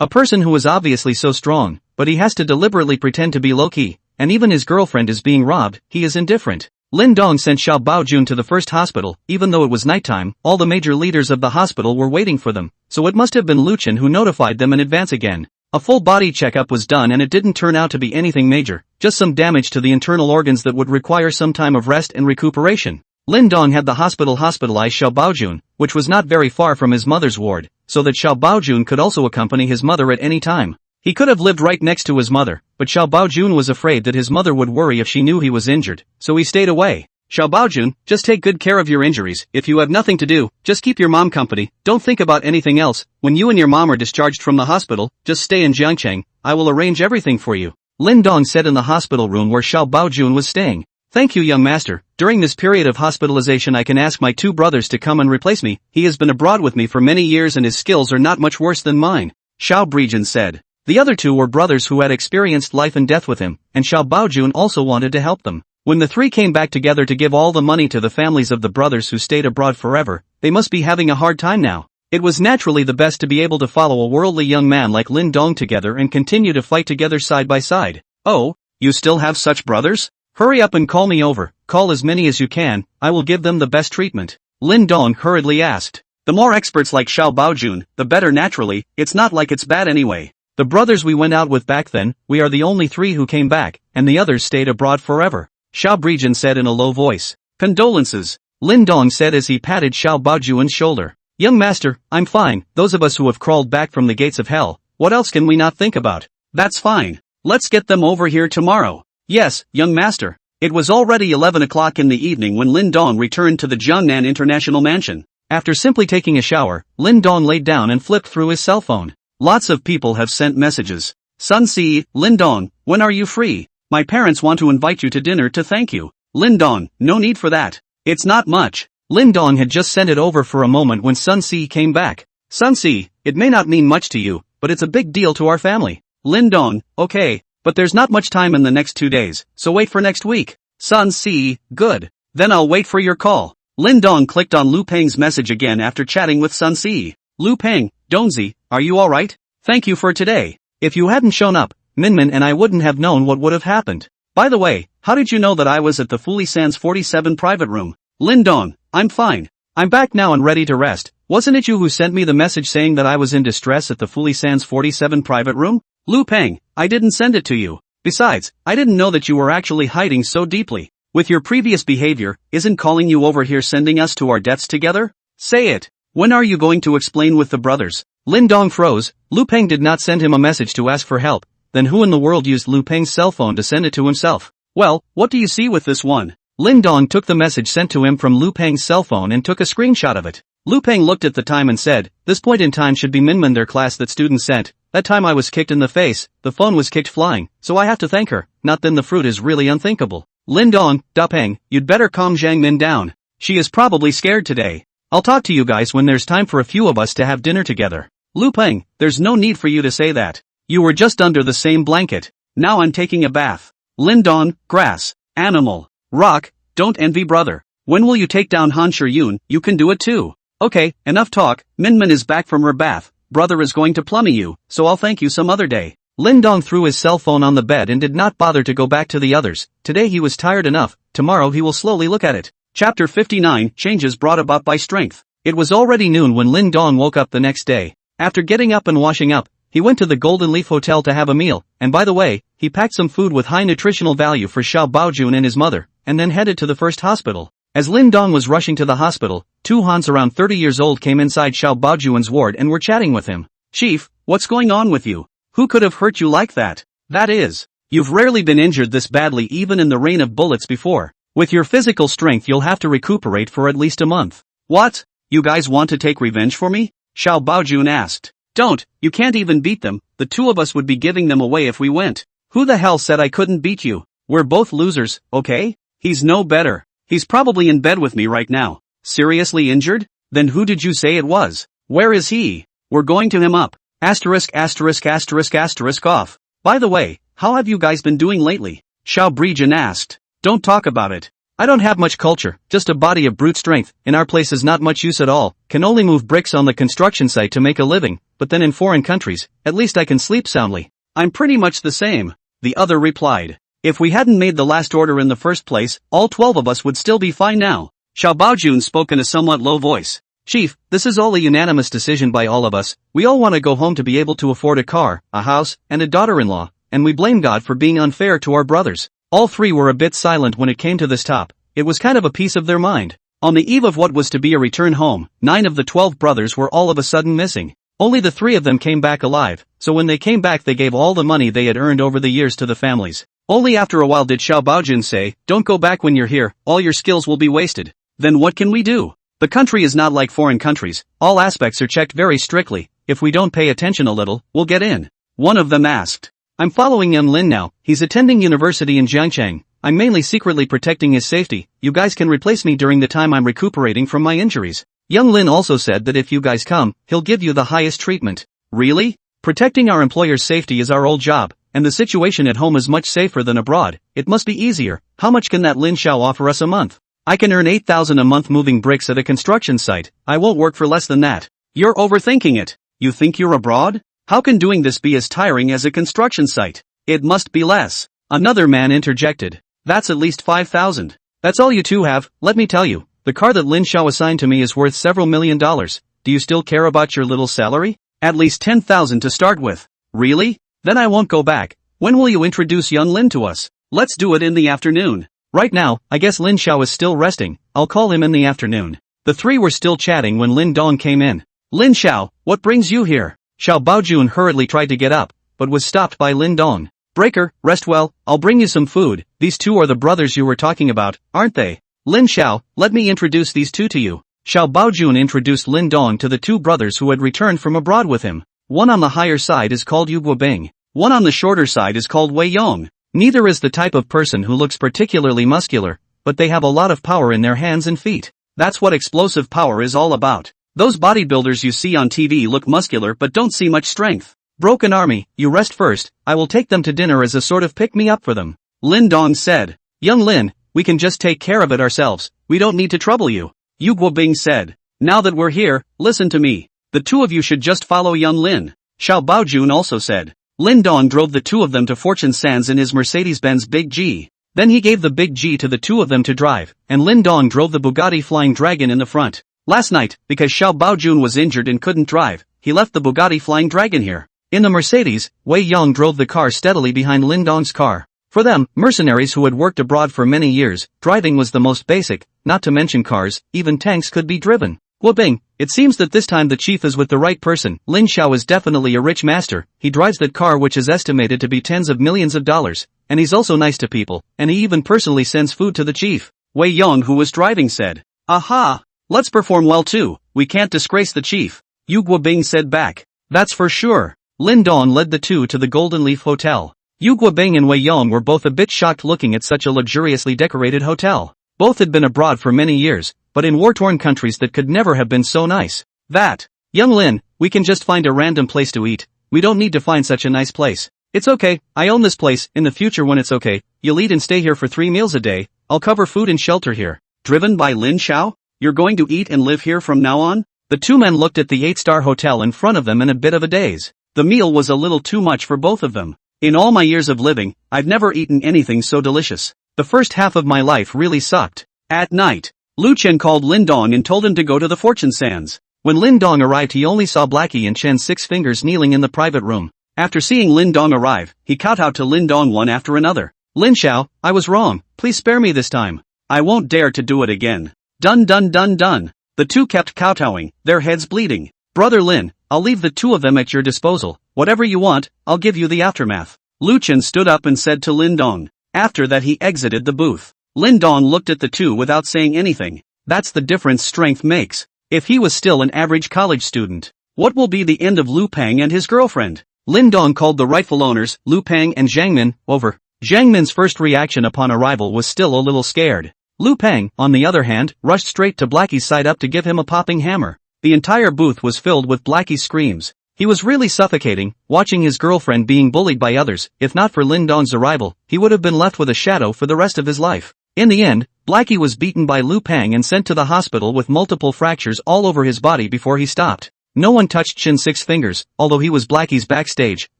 A person who is obviously so strong, but he has to deliberately pretend to be low-key, and even his girlfriend is being robbed, he is indifferent. Lin Dong sent Xiao Baojun to the first hospital. Even though it was nighttime, all the major leaders of the hospital were waiting for them, so it must have been Lu Chen who notified them in advance again. A full body checkup was done and it didn't turn out to be anything major, just some damage to the internal organs that would require some time of rest and recuperation. Lin Dong had the hospital hospitalize Xiao Baojun, which was not very far from his mother's ward, so that Xiao Baojun could also accompany his mother at any time. He could have lived right next to his mother, but Xiao Baojun was afraid that his mother would worry if she knew he was injured, so he stayed away. Xiao Baojun, just take good care of your injuries. If you have nothing to do, just keep your mom company, don't think about anything else. When you and your mom are discharged from the hospital, just stay in Jiangcheng, I will arrange everything for you. Lin Dong said in the hospital room where Xiao Baojun was staying. Thank you, young master. During this period of hospitalization I can ask my two brothers to come and replace me. He has been abroad with me for many years and his skills are not much worse than mine. Xiao Breijun said. The other two were brothers who had experienced life and death with him, and Xiao Baojun also wanted to help them. When the three came back together to give all the money to the families of the brothers who stayed abroad forever, they must be having a hard time now. It was naturally the best to be able to follow a worldly young man like Lin Dong together and continue to fight together side by side. Oh, you still have such brothers? Hurry up and call me over, call as many as you can, I will give them the best treatment. Lin Dong hurriedly asked. The more experts like Xiao Baojun, the better naturally, it's not like it's bad anyway. The brothers we went out with back then, we are the only three who came back, and the others stayed abroad forever. Xiao Breijun said in a low voice. Condolences, Lin Dong said as he patted Xiao Baojun's shoulder. Young master, I'm fine, those of us who have crawled back from the gates of hell, what else can we not think about? That's fine. Let's get them over here tomorrow. Yes, young master. It was already 11 o'clock in the evening when Lin Dong returned to the Jiangnan International Mansion. After simply taking a shower, Lin Dong laid down and flipped through his cell phone. Lots of people have sent messages. Sun Si, Lin Dong, when are you free? My parents want to invite you to dinner to thank you. Lin Dong, no need for that. It's not much. Lin Dong had just sent it over for a moment when Sun Si came back. Sun Si, it may not mean much to you, but it's a big deal to our family. Lin Dong, okay, but there's not much time in the next 2 days, so wait for next week. Sun Si, good. Then I'll wait for your call. Lin Dong clicked on Lu Peng's message again after chatting with Sun Si. Lu Peng, Dongzi, are you alright? Thank you for today. If you hadn't shown up, Minmin and I wouldn't have known what would have happened. By the way, how did you know that I was at the Fuli Sands 47 private room? Lin Dong, I'm fine. I'm back now and ready to rest. Wasn't it you who sent me the message saying that I was in distress at the Fuli Sands 47 private room? Lu Peng, I didn't send it to you. Besides, I didn't know that you were actually hiding so deeply. With your previous behavior, isn't calling you over here sending us to our deaths together? Say it. When are you going to explain with the brothers? Lin Dong froze. Lu Peng did not send him a message to ask for help. Then who in the world used Lu Peng's cell phone to send it to himself? Well, what do you see with this one? Lin Dong took the message sent to him from Lu Peng's cell phone and took a screenshot of it. Lu Peng looked at the time and said, this point in time should be Minmin their class that students sent. That time I was kicked in the face, the phone was kicked flying, so I have to thank her. Not then the fruit is really unthinkable. Lin Dong, Da Peng, you'd better calm Zhang Min down. She is probably scared today. I'll talk to you guys when there's time for a few of us to have dinner together. Lu Peng, there's no need for you to say that. You were just under the same blanket. Now I'm taking a bath. Lin Dong, grass, animal, rock, don't envy brother. When will you take down Han Shiyun? You can do it too. Okay, enough talk. Minmin is back from her bath. Brother is going to plummy you, so I'll thank you some other day. Lin Dong threw his cell phone on the bed and did not bother to go back to the others. Today he was tired enough. Tomorrow he will slowly look at it. Chapter 59, Changes Brought About by Strength. It was already noon when Lin Dong woke up the next day. After getting up and washing up, he went to the Golden Leaf Hotel to have a meal, and by the way, he packed some food with high nutritional value for Xiao Baojun and his mother, and then headed to the first hospital. As Lin Dong was rushing to the hospital, two Hans around 30 years old came inside Xiao Baojun's ward and were chatting with him. Chief, what's going on with you? Who could have hurt you like that? That is, you've rarely been injured this badly even in the rain of bullets before. With your physical strength you'll have to recuperate for at least a month. What? You guys want to take revenge for me? Xiao Baojun asked. Don't, you can't even beat them, the two of us would be giving them away if we went. Who the hell said I couldn't beat you? We're both losers, okay? He's no better. He's probably in bed with me right now. Seriously injured? Then who did you say it was? Where is he? We're going to him up. Asterisk asterisk asterisk asterisk off. By the way, how have you guys been doing lately? Xiao Breijin asked. Don't talk about it. I don't have much culture, just a body of brute strength. In our place is not much use at all, can only move bricks on the construction site to make a living, but then in foreign countries, at least I can sleep soundly. I'm pretty much the same. The other replied. If we hadn't made the last order in the first place, all 12 of us would still be fine now. Xiao Baojun spoke in a somewhat low voice. Chief, this is all a unanimous decision by all of us. We all want to go home to be able to afford a car, a house, and a daughter-in-law, and we blame God for being unfair to our brothers. All three were a bit silent when it came to this top. It was kind of a piece of their mind. On the eve of what was to be a return home, 9 of the 12 brothers were all of a sudden missing. Only the 3 of them came back alive, so when they came back they gave all the money they had earned over the years to the families. Only after a while did Xiao Baojun say, don't go back when you're here, all your skills will be wasted. Then what can we do? The country is not like foreign countries, all aspects are checked very strictly. If we don't pay attention a little, we'll get in. One of them asked. I'm following Yan Lin now, he's attending university in Jiangcheng. I'm mainly secretly protecting his safety. You guys can replace me during the time I'm recuperating from my injuries. Young Lin also said that if you guys come, he'll give you the highest treatment. Really? Protecting our employer's safety is our old job, and the situation at home is much safer than abroad. It must be easier. How much can that Lin Xiao offer us a month? I can earn 8,000 a month moving bricks at a construction site. I won't work for less than that. You're overthinking it. You think you're abroad? How can doing this be as tiring as a construction site? It must be less. Another man interjected. That's at least 5,000. That's all you two have. Let me tell you, the car that Lin Xiao assigned to me is worth several $1 million. Do you still care about your little salary? At least 10,000 to start with. Really? Then I won't go back. When will you introduce young Lin to us? Let's do it in the afternoon. Right now, I guess Lin Xiao is still resting. I'll call him in the afternoon. The 3 were still chatting when Lin Dong came in. Lin Xiao, what brings you here? Xiao Baojun hurriedly tried to get up, but was stopped by Lin Dong. Breaker, rest well, I'll bring you some food. These 2 are the brothers you were talking about, aren't they? Lin Xiao, let me introduce these 2 to you. Xiao Baojun introduced Lin Dong to the 2 brothers who had returned from abroad with him. One on the higher side is called Yu Guobing. One on the shorter side is called Wei Yong. Neither is the type of person who looks particularly muscular, but they have a lot of power in their hands and feet. That's what explosive power is all about. Those bodybuilders you see on TV look muscular but don't see much strength. Broken army, you rest first, I will take them to dinner as a sort of pick-me-up for them. Lin Dong said. Young Lin, we can just take care of it ourselves, we don't need to trouble you. Yu Guobing said. Now that we're here, listen to me. The 2 of you should just follow young Lin. Xiao Baojun also said. Lin Dong drove the 2 of them to Fortune Sands in his Mercedes-Benz Big G. Then he gave the Big G to the 2 of them to drive, and Lin Dong drove the Bugatti Flying Dragon in the front. Last night, because Xiao Baojun was injured and couldn't drive, he left the Bugatti Flying Dragon here. In the Mercedes, Wei Yong drove the car steadily behind Lin Dong's car. For them, mercenaries who had worked abroad for many years, driving was the most basic, not to mention cars, even tanks could be driven. Whooping, it seems that this time the chief is with the right person. Lin Xiao is definitely a rich master, he drives that car which is estimated to be tens of millions of dollars, and he's also nice to people, and he even personally sends food to the chief. Wei Yong, who was driving, said, "Aha! Let's perform well too, we can't disgrace the chief." Yu Guobing said back, "That's for sure." Lin Dong led the two to the Golden Leaf Hotel. Yu Guobing and Wei Yong were both a bit shocked looking at such a luxuriously decorated hotel. Both had been abroad for many years, but in war-torn countries that could never have been so nice. That, "Young Lin, we can just find a random place to eat, we don't need to find such a nice place. It's okay, I own this place, in the future when it's okay, you'll eat and stay here for 3 meals a day, I'll cover food and shelter here." Driven by Lin Xiao? You're going to eat and live here from now on? The two men looked at the 8-star hotel in front of them in a bit of a daze. The meal was a little too much for both of them. In all my years of living, I've never eaten anything so delicious. The first half of my life really sucked. At night, Lu Chen called Lin Dong and told him to go to the fortune sands. When Lin Dong arrived, he only saw Blackie and Chen's 6 fingers kneeling in the private room. After seeing Lin Dong arrive, he kowtowed to Lin Dong one after another. "Lin Xiao, I was wrong, please spare me this time. I won't dare to do it again." Dun dun dun dun. The two kept kowtowing, their heads bleeding. "Brother Lin, I'll leave the two of them at your disposal, whatever you want, I'll give you the aftermath." Lu Chen stood up and said to Lin Dong. After that he exited the booth. Lin Dong looked at the two without saying anything. That's the difference strength makes. If he was still an average college student, what will be the end of Lu Pang and his girlfriend? Lin Dong called the rightful owners, Lu Pang and Zhang Min, over. Zhang Min's first reaction upon arrival was still a little scared. Lu Pang, on the other hand, rushed straight to Blackie's side up to give him a popping hammer. The entire booth was filled with Blackie's screams. He was really suffocating, watching his girlfriend being bullied by others. If not for Lin Dong's arrival, he would have been left with a shadow for the rest of his life. In the end, Blackie was beaten by Lu Pang and sent to the hospital with multiple fractures all over his body before he stopped. No one touched Chin's 6 fingers, although he was Blackie's backstage,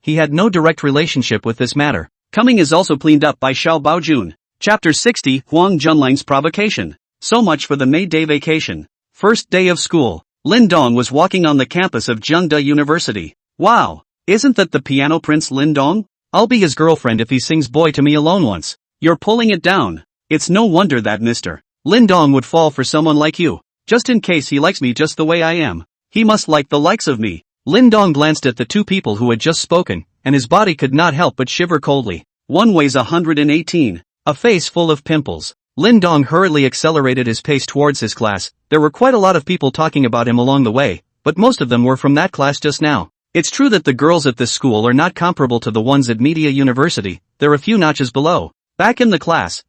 he had no direct relationship with this matter. Coming is also cleaned up by Xiao Baojun. Chapter 60, Huang Junlang's Provocation. So much for the May Day vacation. First day of school. Lin Dong was walking on the campus of Zhengde University. Wow! Isn't that the piano prince Lin Dong? I'll be his girlfriend if he sings Boy to Me Alone once. You're pulling it down. It's no wonder that Mr. Lin Dong would fall for someone like you. Just in case he likes me just the way I am. He must like the likes of me. Lin Dong glanced at the two people who had just spoken, and his body could not help but shiver coldly. One weighs 118. A face full of pimples. Lin Dong hurriedly accelerated his pace towards his class. There were quite a lot of people talking about him along the way, but most of them were from that class just now. It's true that the girls at this school are not comparable to the ones at Media University, they're a few notches below. Back in the class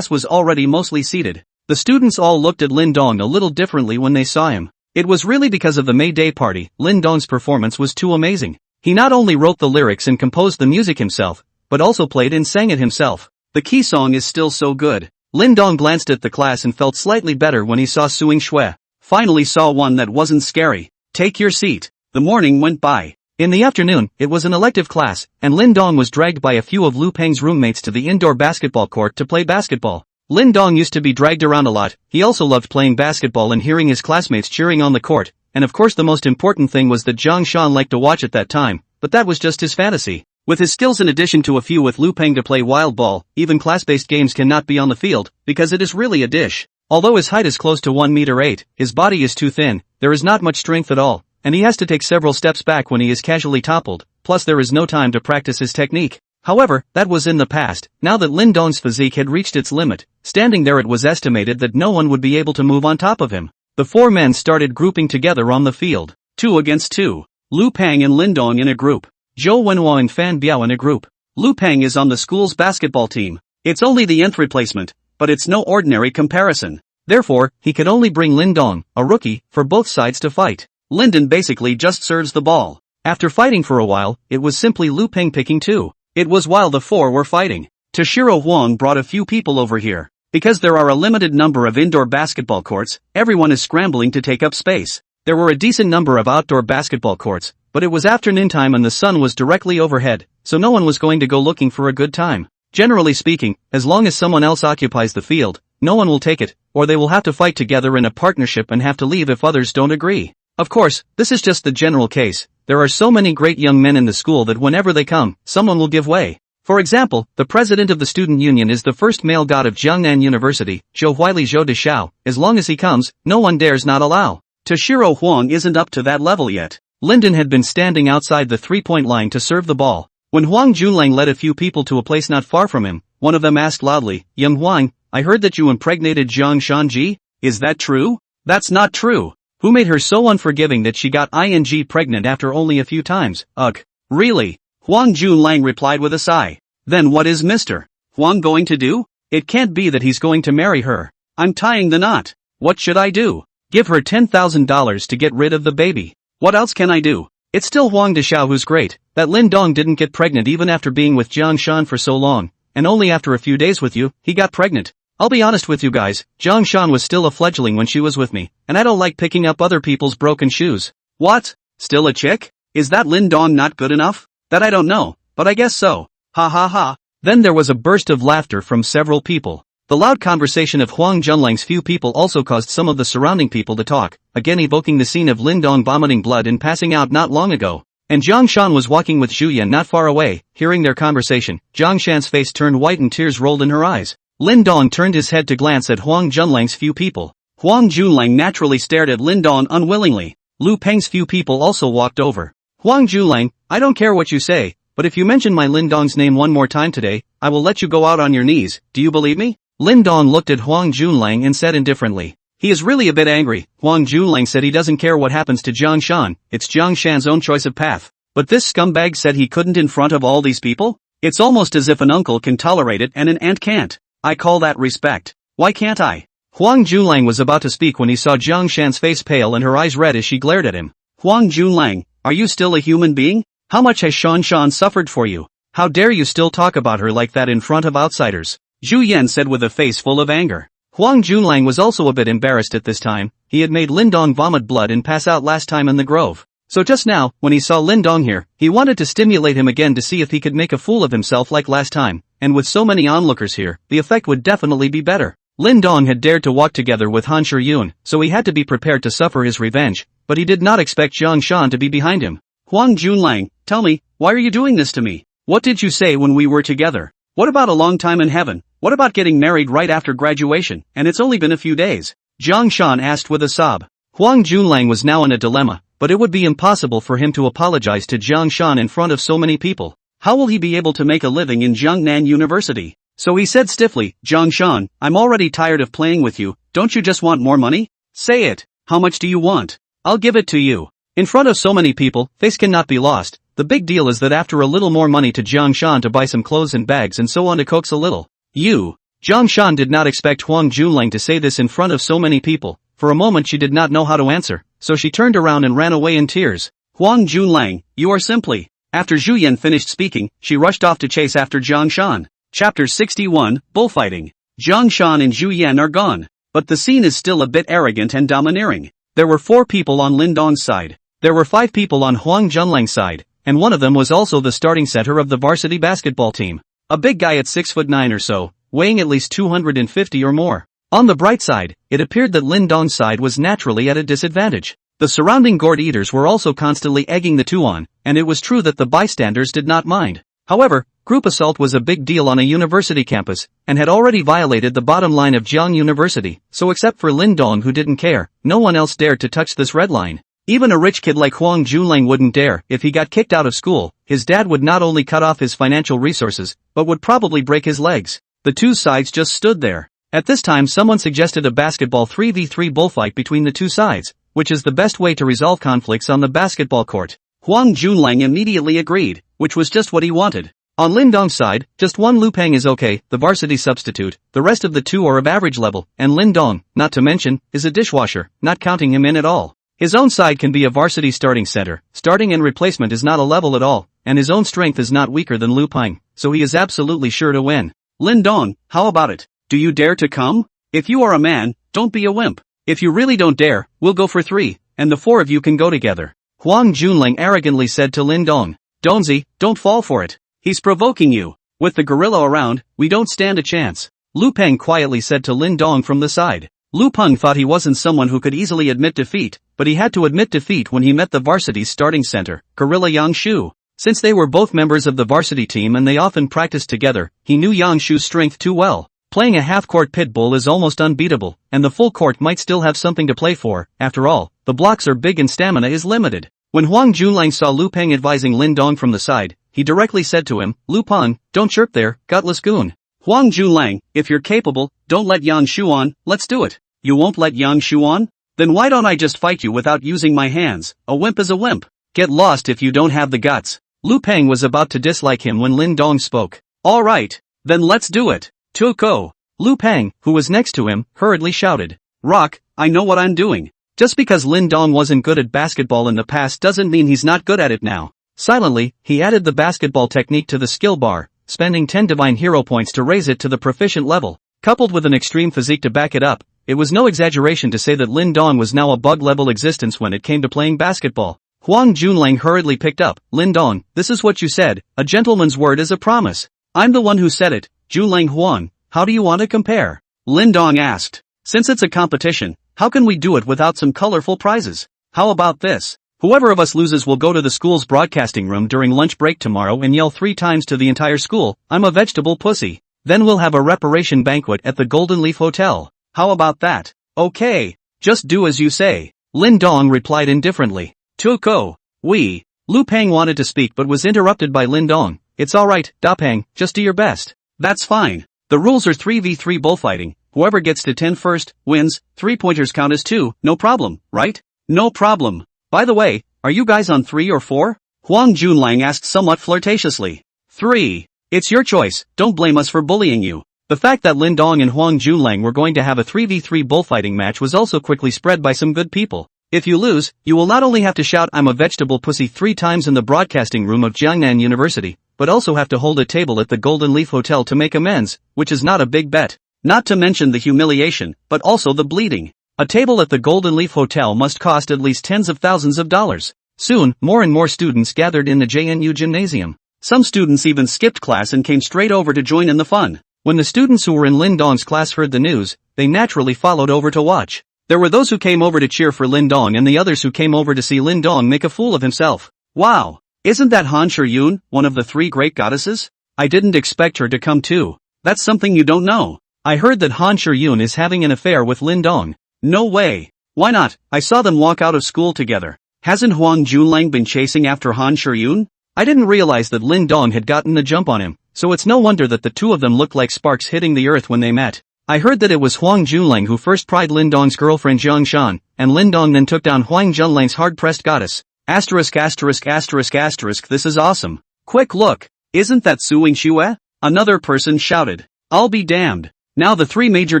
was already mostly seated. The students all looked at Lin Dong a little differently when they saw him. It was really because of the May Day party. Lin Dong's performance was too amazing. He not only wrote the lyrics and composed the music himself, but also played and sang it himself. The key song is still so good. Lin Dong glanced at the class and felt slightly better when he saw Suing Shui. Finally saw one that wasn't scary. Take your seat. The morning went by. In the afternoon, it was an elective class, and Lin Dong was dragged by a few of Lu Peng's roommates to the indoor basketball court to play basketball. Lin Dong used to be dragged around a lot. He also loved playing basketball and hearing his classmates cheering on the court, and of course the most important thing was that Zhang Shan liked to watch at that time, but that was just his fantasy. With his skills in addition to a few with Lu Peng to play wild ball, even class-based games cannot be on the field, because it is really a dish. Although his height is close to 1 meter 8, his body is too thin, there is not much strength at all, and he has to take several steps back when he is casually toppled, plus there is no time to practice his technique. However, that was in the past. Now that Lin Dong's physique had reached its limit, standing there it was estimated that no one would be able to move on top of him. The four men started grouping together on the field. 2 against 2. Lu Peng and Lin Dong in a group. Zhou Wenhua and Fan Biao in a group. Lu Peng is on the school's basketball team. It's only the nth replacement, but it's no ordinary comparison. Therefore, he could only bring Lin Dong, a rookie, for both sides to fight. Linden basically just serves the ball. After fighting for a while, it was simply Lu Peng picking 2. It was while the 4 were fighting. Toshiro Huang brought a few people over here. Because there are a limited number of indoor basketball courts, everyone is scrambling to take up space. There were a decent number of outdoor basketball courts, but it was afternoon time and the sun was directly overhead, so no one was going to go looking for a good time. Generally speaking, as long as someone else occupies the field, no one will take it, or they will have to fight together in a partnership and have to leave if others don't agree. Of course, this is just the general case. There are so many great young men in the school that whenever they come, someone will give way. For example, the president of the student union is the first male god of Jiangnan University, Zhou Huili Zhou de Shao. As long as he comes, no one dares not allow. Toshiro Huang isn't up to that level yet. Lyndon had been standing outside the three-point line to serve the ball. When Huang Junlang led a few people to a place not far from him, one of them asked loudly, "Young Huang, I heard that you impregnated Jiang Shanji? Is that true?" "That's not true. Who made her so unforgiving that she got ing pregnant after only a few times?" "Ugh. Really?" Huang Junlang replied with a sigh. "Then what is Mr. Huang going to do? It can't be that he's going to marry her. I'm tying the knot. What should I do? Give her $10,000 to get rid of the baby. What else can I do? It's still Huang Deshao who's great. That Lin Dong didn't get pregnant even after being with Jiang Shan for so long, and only after a few days with you, he got pregnant. I'll be honest with you guys, Jiang Shan was still a fledgling when she was with me, and I don't like picking up other people's broken shoes." "What? Still a chick? Is that Lin Dong not good enough?" "That I don't know, but I guess so. Ha ha ha." Then there was a burst of laughter from several people. The loud conversation of Huang Junlang's few people also caused some of the surrounding people to talk, again evoking the scene of Lin Dong vomiting blood and passing out not long ago. And Jiang Shan was walking with Zhu Yan not far away. Hearing their conversation, Jiang Shan's face turned white and tears rolled in her eyes. Lin Dong turned his head to glance at Huang Junlang's few people. Huang Junlang naturally stared at Lin Dong unwillingly. Lu Peng's few people also walked over. "Huang Junlang, I don't care what you say, but if you mention my Lin Dong's name one more time today, I will let you go out on your knees. Do you believe me?" Lin Dong looked at Huang Junlang and said indifferently. "He is really a bit angry." Huang Junlang said he doesn't care what happens to Jiang Shan, it's Jiang Shan's own choice of path. But this scumbag said he couldn't in front of all these people? It's almost as if an uncle can tolerate it and an aunt can't. I call that respect. Why can't I? Huang Junlang was about to speak when he saw Jiang Shan's face pale and her eyes red as she glared at him. "Huang Junlang, are you still a human being? How much has Shan Shan suffered for you? How dare you still talk about her like that in front of outsiders?" Zhu Yan said with a face full of anger. Huang Junlang was also a bit embarrassed at this time. He had made Lin Dong vomit blood and pass out last time in the grove. So just now, when he saw Lin Dong here, he wanted to stimulate him again to see if he could make a fool of himself like last time, and with so many onlookers here, the effect would definitely be better. Lin Dong had dared to walk together with Han Shiyun, so he had to be prepared to suffer his revenge, but he did not expect Jiang Shan to be behind him. "Huang Junlang, tell me, why are you doing this to me? What did you say when we were together? What about a long time in heaven? What about getting married right after graduation, and it's only been a few days?" Jiang Shan asked with a sob. Huang Junlang was now in a dilemma, but it would be impossible for him to apologize to Jiang Shan in front of so many people. How will he be able to make a living in Jiangnan University? So he said stiffly, "Jiang Shan, I'm already tired of playing with you, don't you just want more money? Say it, how much do you want? I'll give it to you." In front of so many people, face cannot be lost. The big deal is that after a little more money to Jiang Shan to buy some clothes and bags and so on to coax a little. Jiang Shan did not expect Huang Junlang to say this in front of so many people. For a moment she did not know how to answer, so she turned around and ran away in tears. "Huang Junlang, you are simply..." After Zhu Yan finished speaking, she rushed off to chase after Jiang Shan. Chapter 61, Bullfighting. Jiang Shan and Zhu Yan are gone, but the scene is still a bit arrogant and domineering. There were 4 people on Lin Dong's side. There were 5 people on Huang Junlang's side, and one of them was also the starting center of the varsity basketball team. A big guy at 6'9" or so, weighing at least 250 or more. On the bright side, it appeared that Lin Dong's side was naturally at a disadvantage. The surrounding gourd eaters were also constantly egging the two on, and it was true that the bystanders did not mind. However, group assault was a big deal on a university campus, and had already violated the bottom line of Jiang University, so except for Lin Dong who didn't care, no one else dared to touch this red line. Even a rich kid like Huang Junlang wouldn't dare. If he got kicked out of school, his dad would not only cut off his financial resources, but would probably break his legs. The two sides just stood there. At this time someone suggested a basketball 3v3 bullfight between the two sides, which is the best way to resolve conflicts on the basketball court. Huang Junlang immediately agreed, which was just what he wanted. On Lin Dong's side, just one Lu Peng is okay, the varsity substitute, the rest of the two are of average level, and Lin Dong, not to mention, is a dishwasher, not counting him in at all. His own side can be a varsity starting center, starting and replacement is not a level at all, and his own strength is not weaker than Lu Peng, so he is absolutely sure to win. "Lin Dong, how about it? Do you dare to come? If you are a man, don't be a wimp. If you really don't dare, we'll go for 3, and the 4 of you can go together." Huang Junlang arrogantly said to Lin Dong. "Donzi, don't fall for it. He's provoking you. With the gorilla around, we don't stand a chance." Lu Peng quietly said to Lin Dong from the side. Lu Peng thought he wasn't someone who could easily admit defeat, but he had to admit defeat when he met the varsity's starting center, Gorilla Yang Shu. Since they were both members of the varsity team and they often practiced together, he knew Yang Shu's strength too well. Playing a half-court pit bull is almost unbeatable, and the full court might still have something to play for. After all, the blocks are big and stamina is limited. When Huang Junlang saw Lu Peng advising Lin Dong from the side, he directly said to him, "Lu Peng, don't chirp there, gutless goon. Huang Junlang, if you're capable, don't let Yang Shu on, let's do it." "You won't let Yang Shu on? Then why don't I just fight you without using my hands? A wimp is a wimp. Get lost if you don't have the guts." Lu Peng was about to dislike him when Lin Dong spoke. "Alright, then let's do it. Tuko." Lu Peng, who was next to him, hurriedly shouted, "Rock, I know what I'm doing." Just because Lin Dong wasn't good at basketball in the past doesn't mean he's not good at it now. Silently, he added the basketball technique to the skill bar, spending 10 divine hero points to raise it to the proficient level. Coupled with an extreme physique to back it up, it was no exaggeration to say that Lin Dong was now a bug-level existence when it came to playing basketball. Huang Junlang hurriedly picked up, "Lin Dong, this is what you said, a gentleman's word is a promise." "I'm the one who said it, Junlang Huang, how do you want to compare?" Lin Dong asked. "Since it's a competition, how can we do it without some colorful prizes? How about this? Whoever of us loses will go to the school's broadcasting room during lunch break tomorrow and yell 3 times to the entire school, 'I'm a vegetable pussy.' Then we'll have a reparation banquet at the Golden Leaf Hotel. How about that?" "Okay, just do as you say," Lin Dong replied indifferently. "Tuko, we." Lu Peng wanted to speak but was interrupted by Lin Dong. "It's alright, Da Peng, just do your best." "That's fine. The rules are 3v3 bullfighting. Whoever gets to 10 first, wins. 3-pointers count as 2, no problem, right?" "No problem. By the way, are you guys on 3 or 4? Huang Junlang asked somewhat flirtatiously. 3. "It's your choice, don't blame us for bullying you." The fact that Lin Dong and Huang Junlang were going to have a 3v3 bullfighting match was also quickly spread by some good people. "If you lose, you will not only have to shout 'I'm a vegetable pussy' 3 times in the broadcasting room of Jiangnan University, but also have to hold a table at the Golden Leaf Hotel to make amends, which is not a big bet. Not to mention the humiliation, but also the bleeding. A table at the Golden Leaf Hotel must cost at least tens of thousands of dollars." Soon, more and more students gathered in the JNU gymnasium. Some students even skipped class and came straight over to join in the fun. When the students who were in Lin Dong's class heard the news, they naturally followed over to watch. There were those who came over to cheer for Lin Dong and the others who came over to see Lin Dong make a fool of himself. "Wow, isn't that Han Shiyun, one of the 3 great goddesses? I didn't expect her to come too. That's something you don't know. I heard that Han Shiyun is having an affair with Lin Dong." "No way. Why not? I saw them walk out of school together. Hasn't Huang Junlang been chasing after Han Shiyun?" I didn't realize that Lin Dong had gotten the jump on him, so it's no wonder that the two of them looked like sparks hitting the earth when they met. I heard that it was Huang Junlang who first pried Lin Dong's girlfriend Jiang Shan, and Lin Dong then took down Huang Junlang's hard-pressed goddess. Asterisk asterisk asterisk asterisk, this is awesome. Quick look, isn't that Su Yingxue? Another person shouted. I'll be damned. Now the 3 major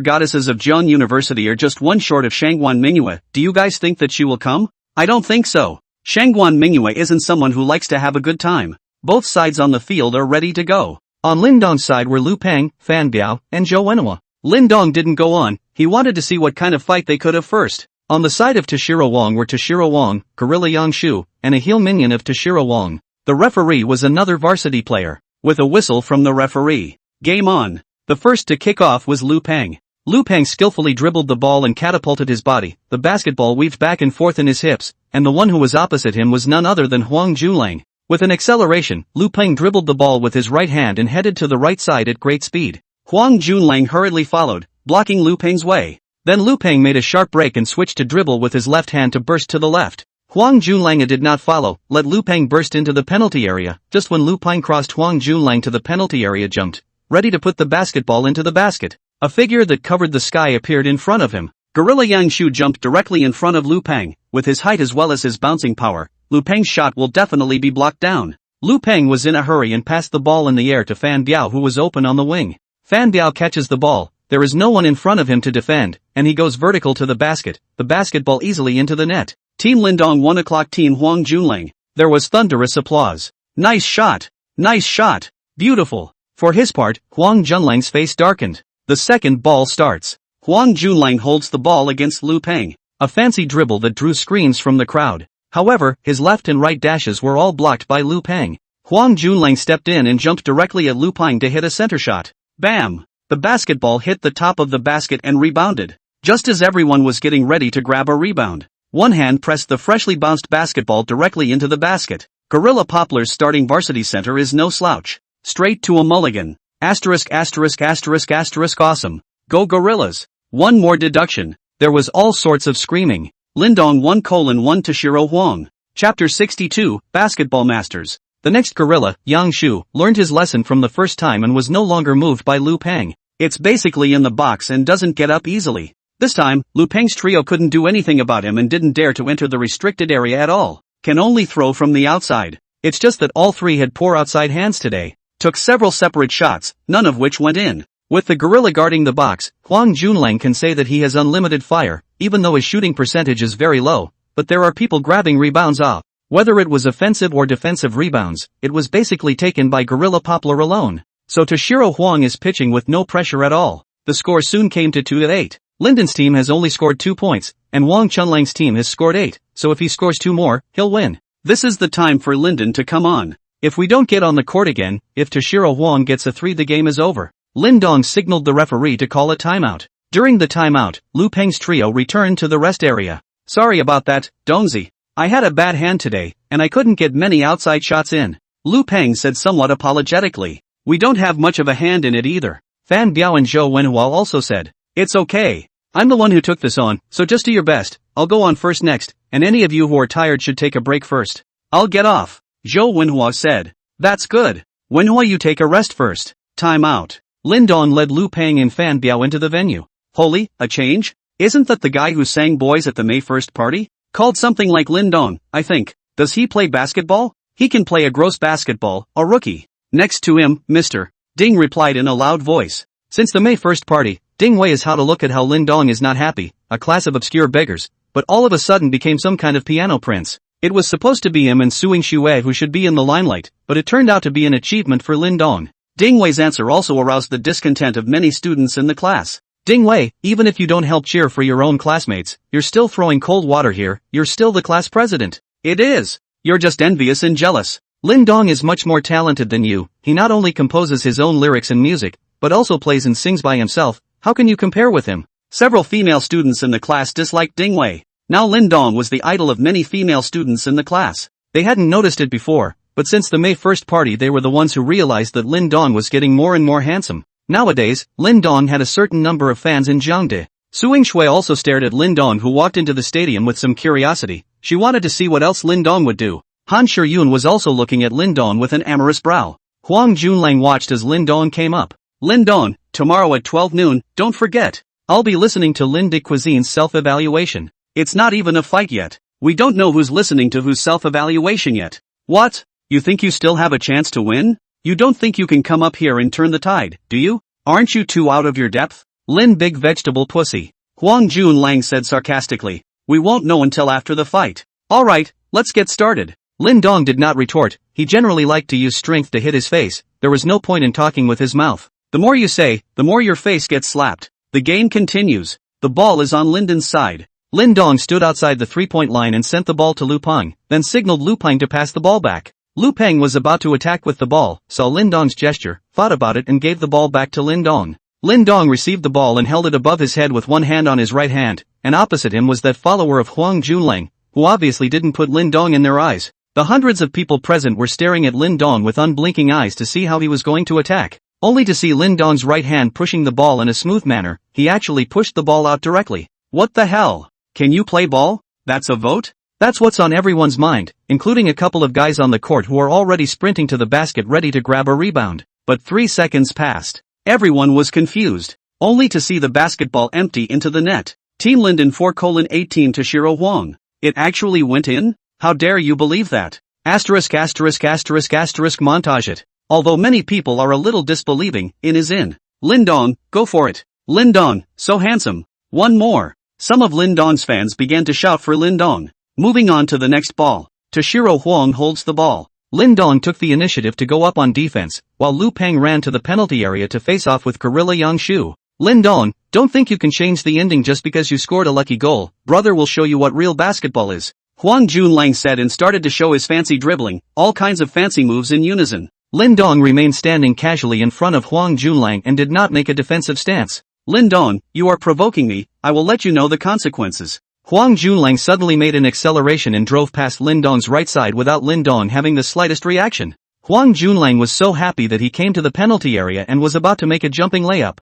goddesses of Jiang University are just one short of Shangguan Mingyue. Do you guys think that she will come? I don't think so. Shangguan Mingyue isn't someone who likes to have a good time. Both sides on the field are ready to go. On Lin Dong's side were Lu Peng, Fan Biao, and Zhou Wenhua. Lin Dong didn't go on, he wanted to see what kind of fight they could have first. On the side of Toshiro Wang were Toshiro Wang, Gorilla Yang Shu, and a heel minion of Toshiro Wang. The referee was another varsity player. With a whistle from the referee. Game on. The first to kick off was Lu Peng. Lu Peng skillfully dribbled the ball and catapulted his body. The basketball weaved back and forth in his hips, and the one who was opposite him was none other than Huang Junlang. With an acceleration, Lu Peng dribbled the ball with his right hand and headed to the right side at great speed. Huang Junlang hurriedly followed, blocking Lu Peng's way. Then Lu Peng made a sharp break and switched to dribble with his left hand to burst to the left. Huang Junlang did not follow, let Lu Peng burst into the penalty area. Just when Lu Peng crossed Huang Junlang to the penalty area jumped, ready to put the basketball into the basket. A figure that covered the sky appeared in front of him. Gorilla Yang Shu jumped directly in front of Lu Peng. With his height as well as his bouncing power, Lu Peng's shot will definitely be blocked down. Lu Peng was in a hurry and passed the ball in the air to Fan Biao, who was open on the wing. Fan Biao catches the ball. There is no one in front of him to defend, and he goes vertical to the basket, the basketball easily into the net. Team Lin Dong 1 o'clock Team Huang Junlang. There was thunderous applause. Nice shot! Nice shot! Beautiful! For his part, Huang Junlang's face darkened. The second ball starts. Huang Junlang holds the ball against Lu Peng. A fancy dribble that drew screams from the crowd. However, his left and right dashes were all blocked by Lu Peng. Huang Junlang stepped in and jumped directly at Lu Peng to hit a center shot. Bam! The basketball hit the top of the basket and rebounded. Just as everyone was getting ready to grab a rebound, one hand pressed the freshly bounced basketball directly into the basket. Gorilla Poplar's starting varsity center is no slouch. Straight to a mulligan. Asterisk asterisk asterisk asterisk awesome. Go Gorillas. One more deduction. There was all sorts of screaming. Lindong 1:1 to Shiro Huang. Chapter 62, Basketball Masters. The next gorilla, Yang Shu, learned his lesson from the first time and was no longer moved by Lu Peng. It's basically in the box and doesn't get up easily. This time, Lu Peng's trio couldn't do anything about him and didn't dare to enter the restricted area at all. Can only throw from the outside. It's just that all three had poor outside hands today. Took several separate shots, none of which went in. With the gorilla guarding the box, Huang Junlang can say that he has unlimited fire, even though his shooting percentage is very low, but there are people grabbing rebounds off. Whether it was offensive or defensive rebounds, it was basically taken by Gorilla Poplar alone. So Toshiro Huang is pitching with no pressure at all. The score soon came to 2-8. Linden's team has only scored 2 points, and Wang Chunlang's team has scored 8, so if he scores 2 more, he'll win. This is the time for Linden to come on. If we don't get on the court again, if Toshiro Huang gets a 3 the game is over. Lindong signaled the referee to call a timeout. During the timeout, Lu Peng's trio returned to the rest area. Sorry about that, Dongzi. I had a bad hand today, and I couldn't get many outside shots in. Lu Peng said somewhat apologetically. We don't have much of a hand in it either. Fan Biao and Zhou Wenhua also said. It's okay. I'm the one who took this on, so just do your best. I'll go on first next, and any of you who are tired should take a break first. I'll get off. Zhou Wenhua said. That's good. Wenhua, you take a rest first. Time out. Lindong led Lu Peng and Fan Biao into the venue. Holy, a change? Isn't that the guy who sang Boys at the May 1st party? Called something like Lindong, I think. Does he play basketball? He can play a gross basketball, a rookie. Next to him, Mr. Ding replied in a loud voice. Since the May 1st party, Ding Wei is how to look at how Lindong is not happy, a class of obscure beggars, but all of a sudden became some kind of piano prince. It was supposed to be him and Suing Xue who should be in the limelight, but it turned out to be an achievement for Lindong. Ding Wei's answer also aroused the discontent of many students in the class. Ding Wei, even if you don't help cheer for your own classmates, you're still throwing cold water here, you're still the class president. It is. You're just envious and jealous. Lindong is much more talented than you. He not only composes his own lyrics and music, but also plays and sings by himself. How can you compare with him? Several female students in the class disliked Ding Wei. Now Lindong was the idol of many female students in the class. They hadn't noticed it before, but since the May 1st party they were the ones who realized that Lindong was getting more and more handsome. Nowadays, Lindong had a certain number of fans in Jiangde. Suing Xue also stared at Lindong, who walked into the stadium with some curiosity. She wanted to see what else Lindong would do. Han Shiyun was also looking at Lindong with an amorous brow. Huang Junlang watched as Lindong came up. Lindong, tomorrow at 12 noon, don't forget. I'll be listening to Lin de Cuisine's self-evaluation. It's not even a fight yet. We don't know who's listening to whose self-evaluation yet. What? You think you still have a chance to win? You don't think you can come up here and turn the tide, do you? Aren't you too out of your depth? Lin big vegetable pussy. Huang Junlang said sarcastically. We won't know until after the fight. Alright, let's get started. Lindong did not retort. He generally liked to use strength to hit his face. There was no point in talking with his mouth. The more you say, the more your face gets slapped. The game continues. The ball is on Linden's side. Lindong stood outside the 3-point line and sent the ball to Lu Peng, then signaled Lu Peng to pass the ball back. Lu Peng was about to attack with the ball, saw Lindong's gesture, thought about it and gave the ball back to Lindong. Lindong received the ball and held it above his head with one hand on his right hand, and opposite him was that follower of Huang Junlang, who obviously didn't put Lindong in their eyes. The hundreds of people present were staring at Lindong with unblinking eyes to see how he was going to attack. Only to see Lindong's right hand pushing the ball in a smooth manner, he actually pushed the ball out directly. What the hell? Can you play ball? That's a vote? That's what's on everyone's mind, including a couple of guys on the court who are already sprinting to the basket ready to grab a rebound. But 3 seconds passed. Everyone was confused, only to see the basketball empty into the net. Team Linden 4:18 to Shiro Huang. It actually went in? How dare you believe that? Asterisk asterisk asterisk asterisk montage it. Although many people are a little disbelieving, in is in. Lindong, go for it. Lindong, so handsome. One more. Some of Lindong's fans began to shout for Lindong. Moving on to the next ball. Toshiro Huang holds the ball. Lindong took the initiative to go up on defense, while Lu Peng ran to the penalty area to face off with Gorilla Yang Shu. Lindong, don't think you can change the ending just because you scored a lucky goal. Brother will show you what real basketball is. Huang Junlang said and started to show his fancy dribbling, all kinds of fancy moves in unison. Lindong remained standing casually in front of Huang Junlang and did not make a defensive stance. Lindong, you are provoking me, I will let you know the consequences. Huang Junlang suddenly made an acceleration and drove past Lin Dong's right side without Lin Dong having the slightest reaction. Huang Junlang was so happy that he came to the penalty area and was about to make a jumping layup.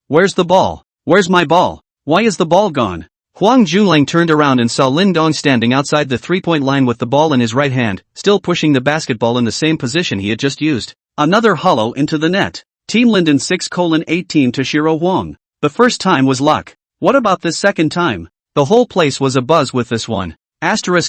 Where's the ball? Where's my ball? Why is the ball gone? Huang Junlang turned around and saw Lin Dong standing outside the three-point line with the ball in his right hand, still pushing the basketball in the same position he had just used. Another hollow into the net. Team Linden 6:8 Team Toshiro Huang. The first time was luck. What about this second time? The whole place was abuzz with this one. Expert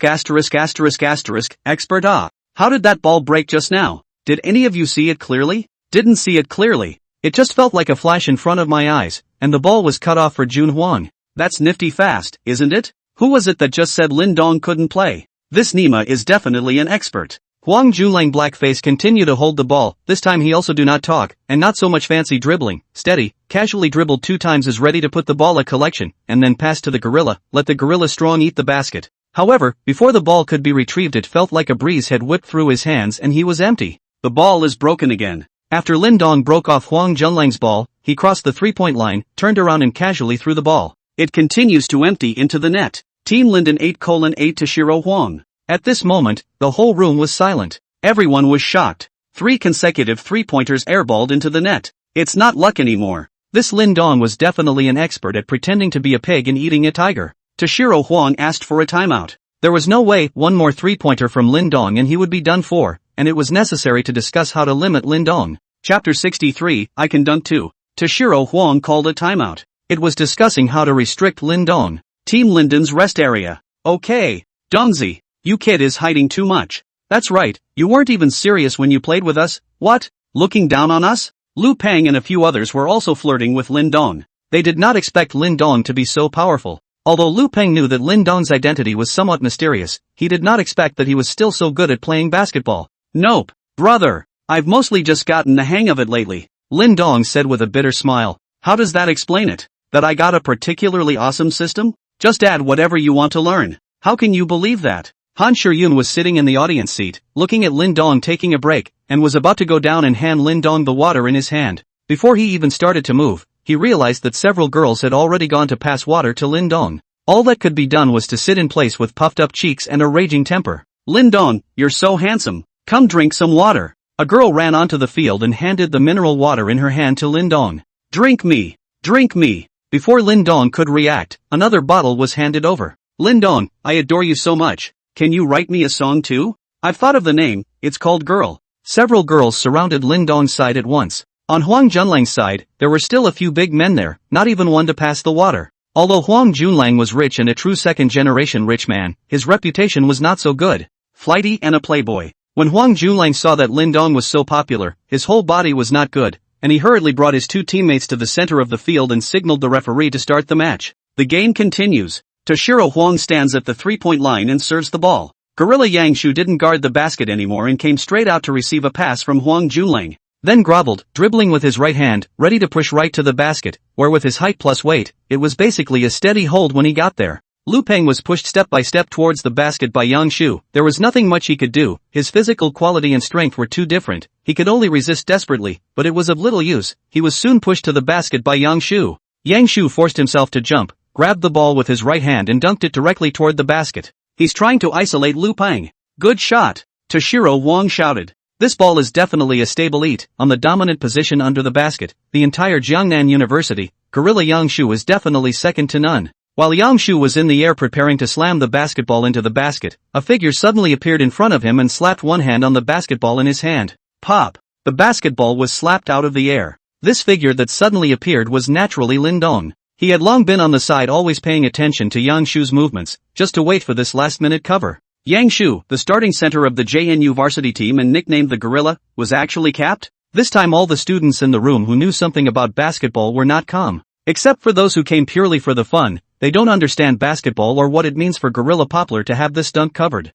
How did that ball break just now? Did any of you see it clearly? Didn't see it clearly. It just felt like a flash in front of my eyes, and the ball was cut off for Jun Huang. That's nifty fast, isn't it? Who was it that just said Lin Dong couldn't play? This Nima is definitely an expert. Huang Junlang blackface continued to hold the ball, this time he also do not talk, and not so much fancy dribbling, steady, casually dribbled 2 times is ready to put the ball a collection, and then pass to the gorilla, let the gorilla strong eat the basket. However, before the ball could be retrieved it felt like a breeze had whipped through his hands and he was empty. The ball is broken again. After Lin Dong broke off Huang Junlang's ball, he crossed the 3-point line, turned around and casually threw the ball. It continues to empty into the net. Team Linden 8:8 Toshiro Huang. At this moment, the whole room was silent. Everyone was shocked. 3 consecutive 3-pointers airballed into the net. It's not luck anymore. This Lin Dong was definitely an expert at pretending to be a pig and eating a tiger. Toshiro Huang asked for a timeout. There was no way one more 3-pointer from Lin Dong and he would be done for, and it was necessary to discuss how to limit Lin Dong. Chapter 63, I can dunk too. Toshiro Huang called a timeout. It was discussing how to restrict Lin Dong. Team Linden's rest area. Okay. Dongzi. You kid is hiding too much. That's right, you weren't even serious when you played with us, what? Looking down on us? Lu Peng and a few others were also flirting with Lin Dong. They did not expect Lin Dong to be so powerful. Although Lu Peng knew that Lin Dong's identity was somewhat mysterious, he did not expect that he was still so good at playing basketball. Nope, brother. I've mostly just gotten the hang of it lately. Lin Dong said with a bitter smile. How does that explain it? That I got a particularly awesome system? Just add whatever you want to learn. How can you believe that? Han Shiyun was sitting in the audience seat, looking at Lin Dong taking a break, and was about to go down and hand Lin Dong the water in his hand. Before he even started to move, he realized that several girls had already gone to pass water to Lin Dong. All that could be done was to sit in place with puffed up cheeks and a raging temper. Lin Dong, you're so handsome. Come drink some water. A girl ran onto the field and handed the mineral water in her hand to Lin Dong. Drink me. Drink me. Before Lin Dong could react, another bottle was handed over. Lin Dong, I adore you so much. Can you write me a song too? I've thought of the name, it's called Girl. Several girls surrounded Lin Dong's side at once. On Huang Junlang's side, there were still a few big men there, not even one to pass the water. Although Huang Junlang was rich and a true second-generation rich man, his reputation was not so good. Flighty and a playboy. When Huang Junlang saw that Lin Dong was so popular, his whole body was not good, and he hurriedly brought his 2 teammates to the center of the field and signaled the referee to start the match. The game continues. Toshiro Huang stands at the 3-point line and serves the ball. Gorilla Yangshu didn't guard the basket anymore and came straight out to receive a pass from Huang Junlang. Then groveled, dribbling with his right hand, ready to push right to the basket, where with his height plus weight, it was basically a steady hold when he got there. Lu Peng was pushed step by step towards the basket by Yangshu. There was nothing much he could do, his physical quality and strength were too different, he could only resist desperately, but it was of little use, he was soon pushed to the basket by Yangshu. Yangshu forced himself to jump, grabbed the ball with his right hand and dunked it directly toward the basket. He's trying to isolate Lu Peng. Good shot. Toshiro Huang shouted. This ball is definitely a stable eat, on the dominant position under the basket. The entire Jiangnan University, Gorilla Yangshu is definitely second to none. While Yangshu was in the air preparing to slam the basketball into the basket, a figure suddenly appeared in front of him and slapped one hand on the basketball in his hand. Pop! The basketball was slapped out of the air. This figure that suddenly appeared was naturally Lin Dong. He had long been on the side always paying attention to Yangshu's movements, just to wait for this last-minute cover. Yangshu, the starting center of the JNU varsity team and nicknamed the Gorilla, was actually capped? This time all the students in the room who knew something about basketball were not calm. Except for those who came purely for the fun, they don't understand basketball or what it means for Gorilla Poplar to have this dunk covered.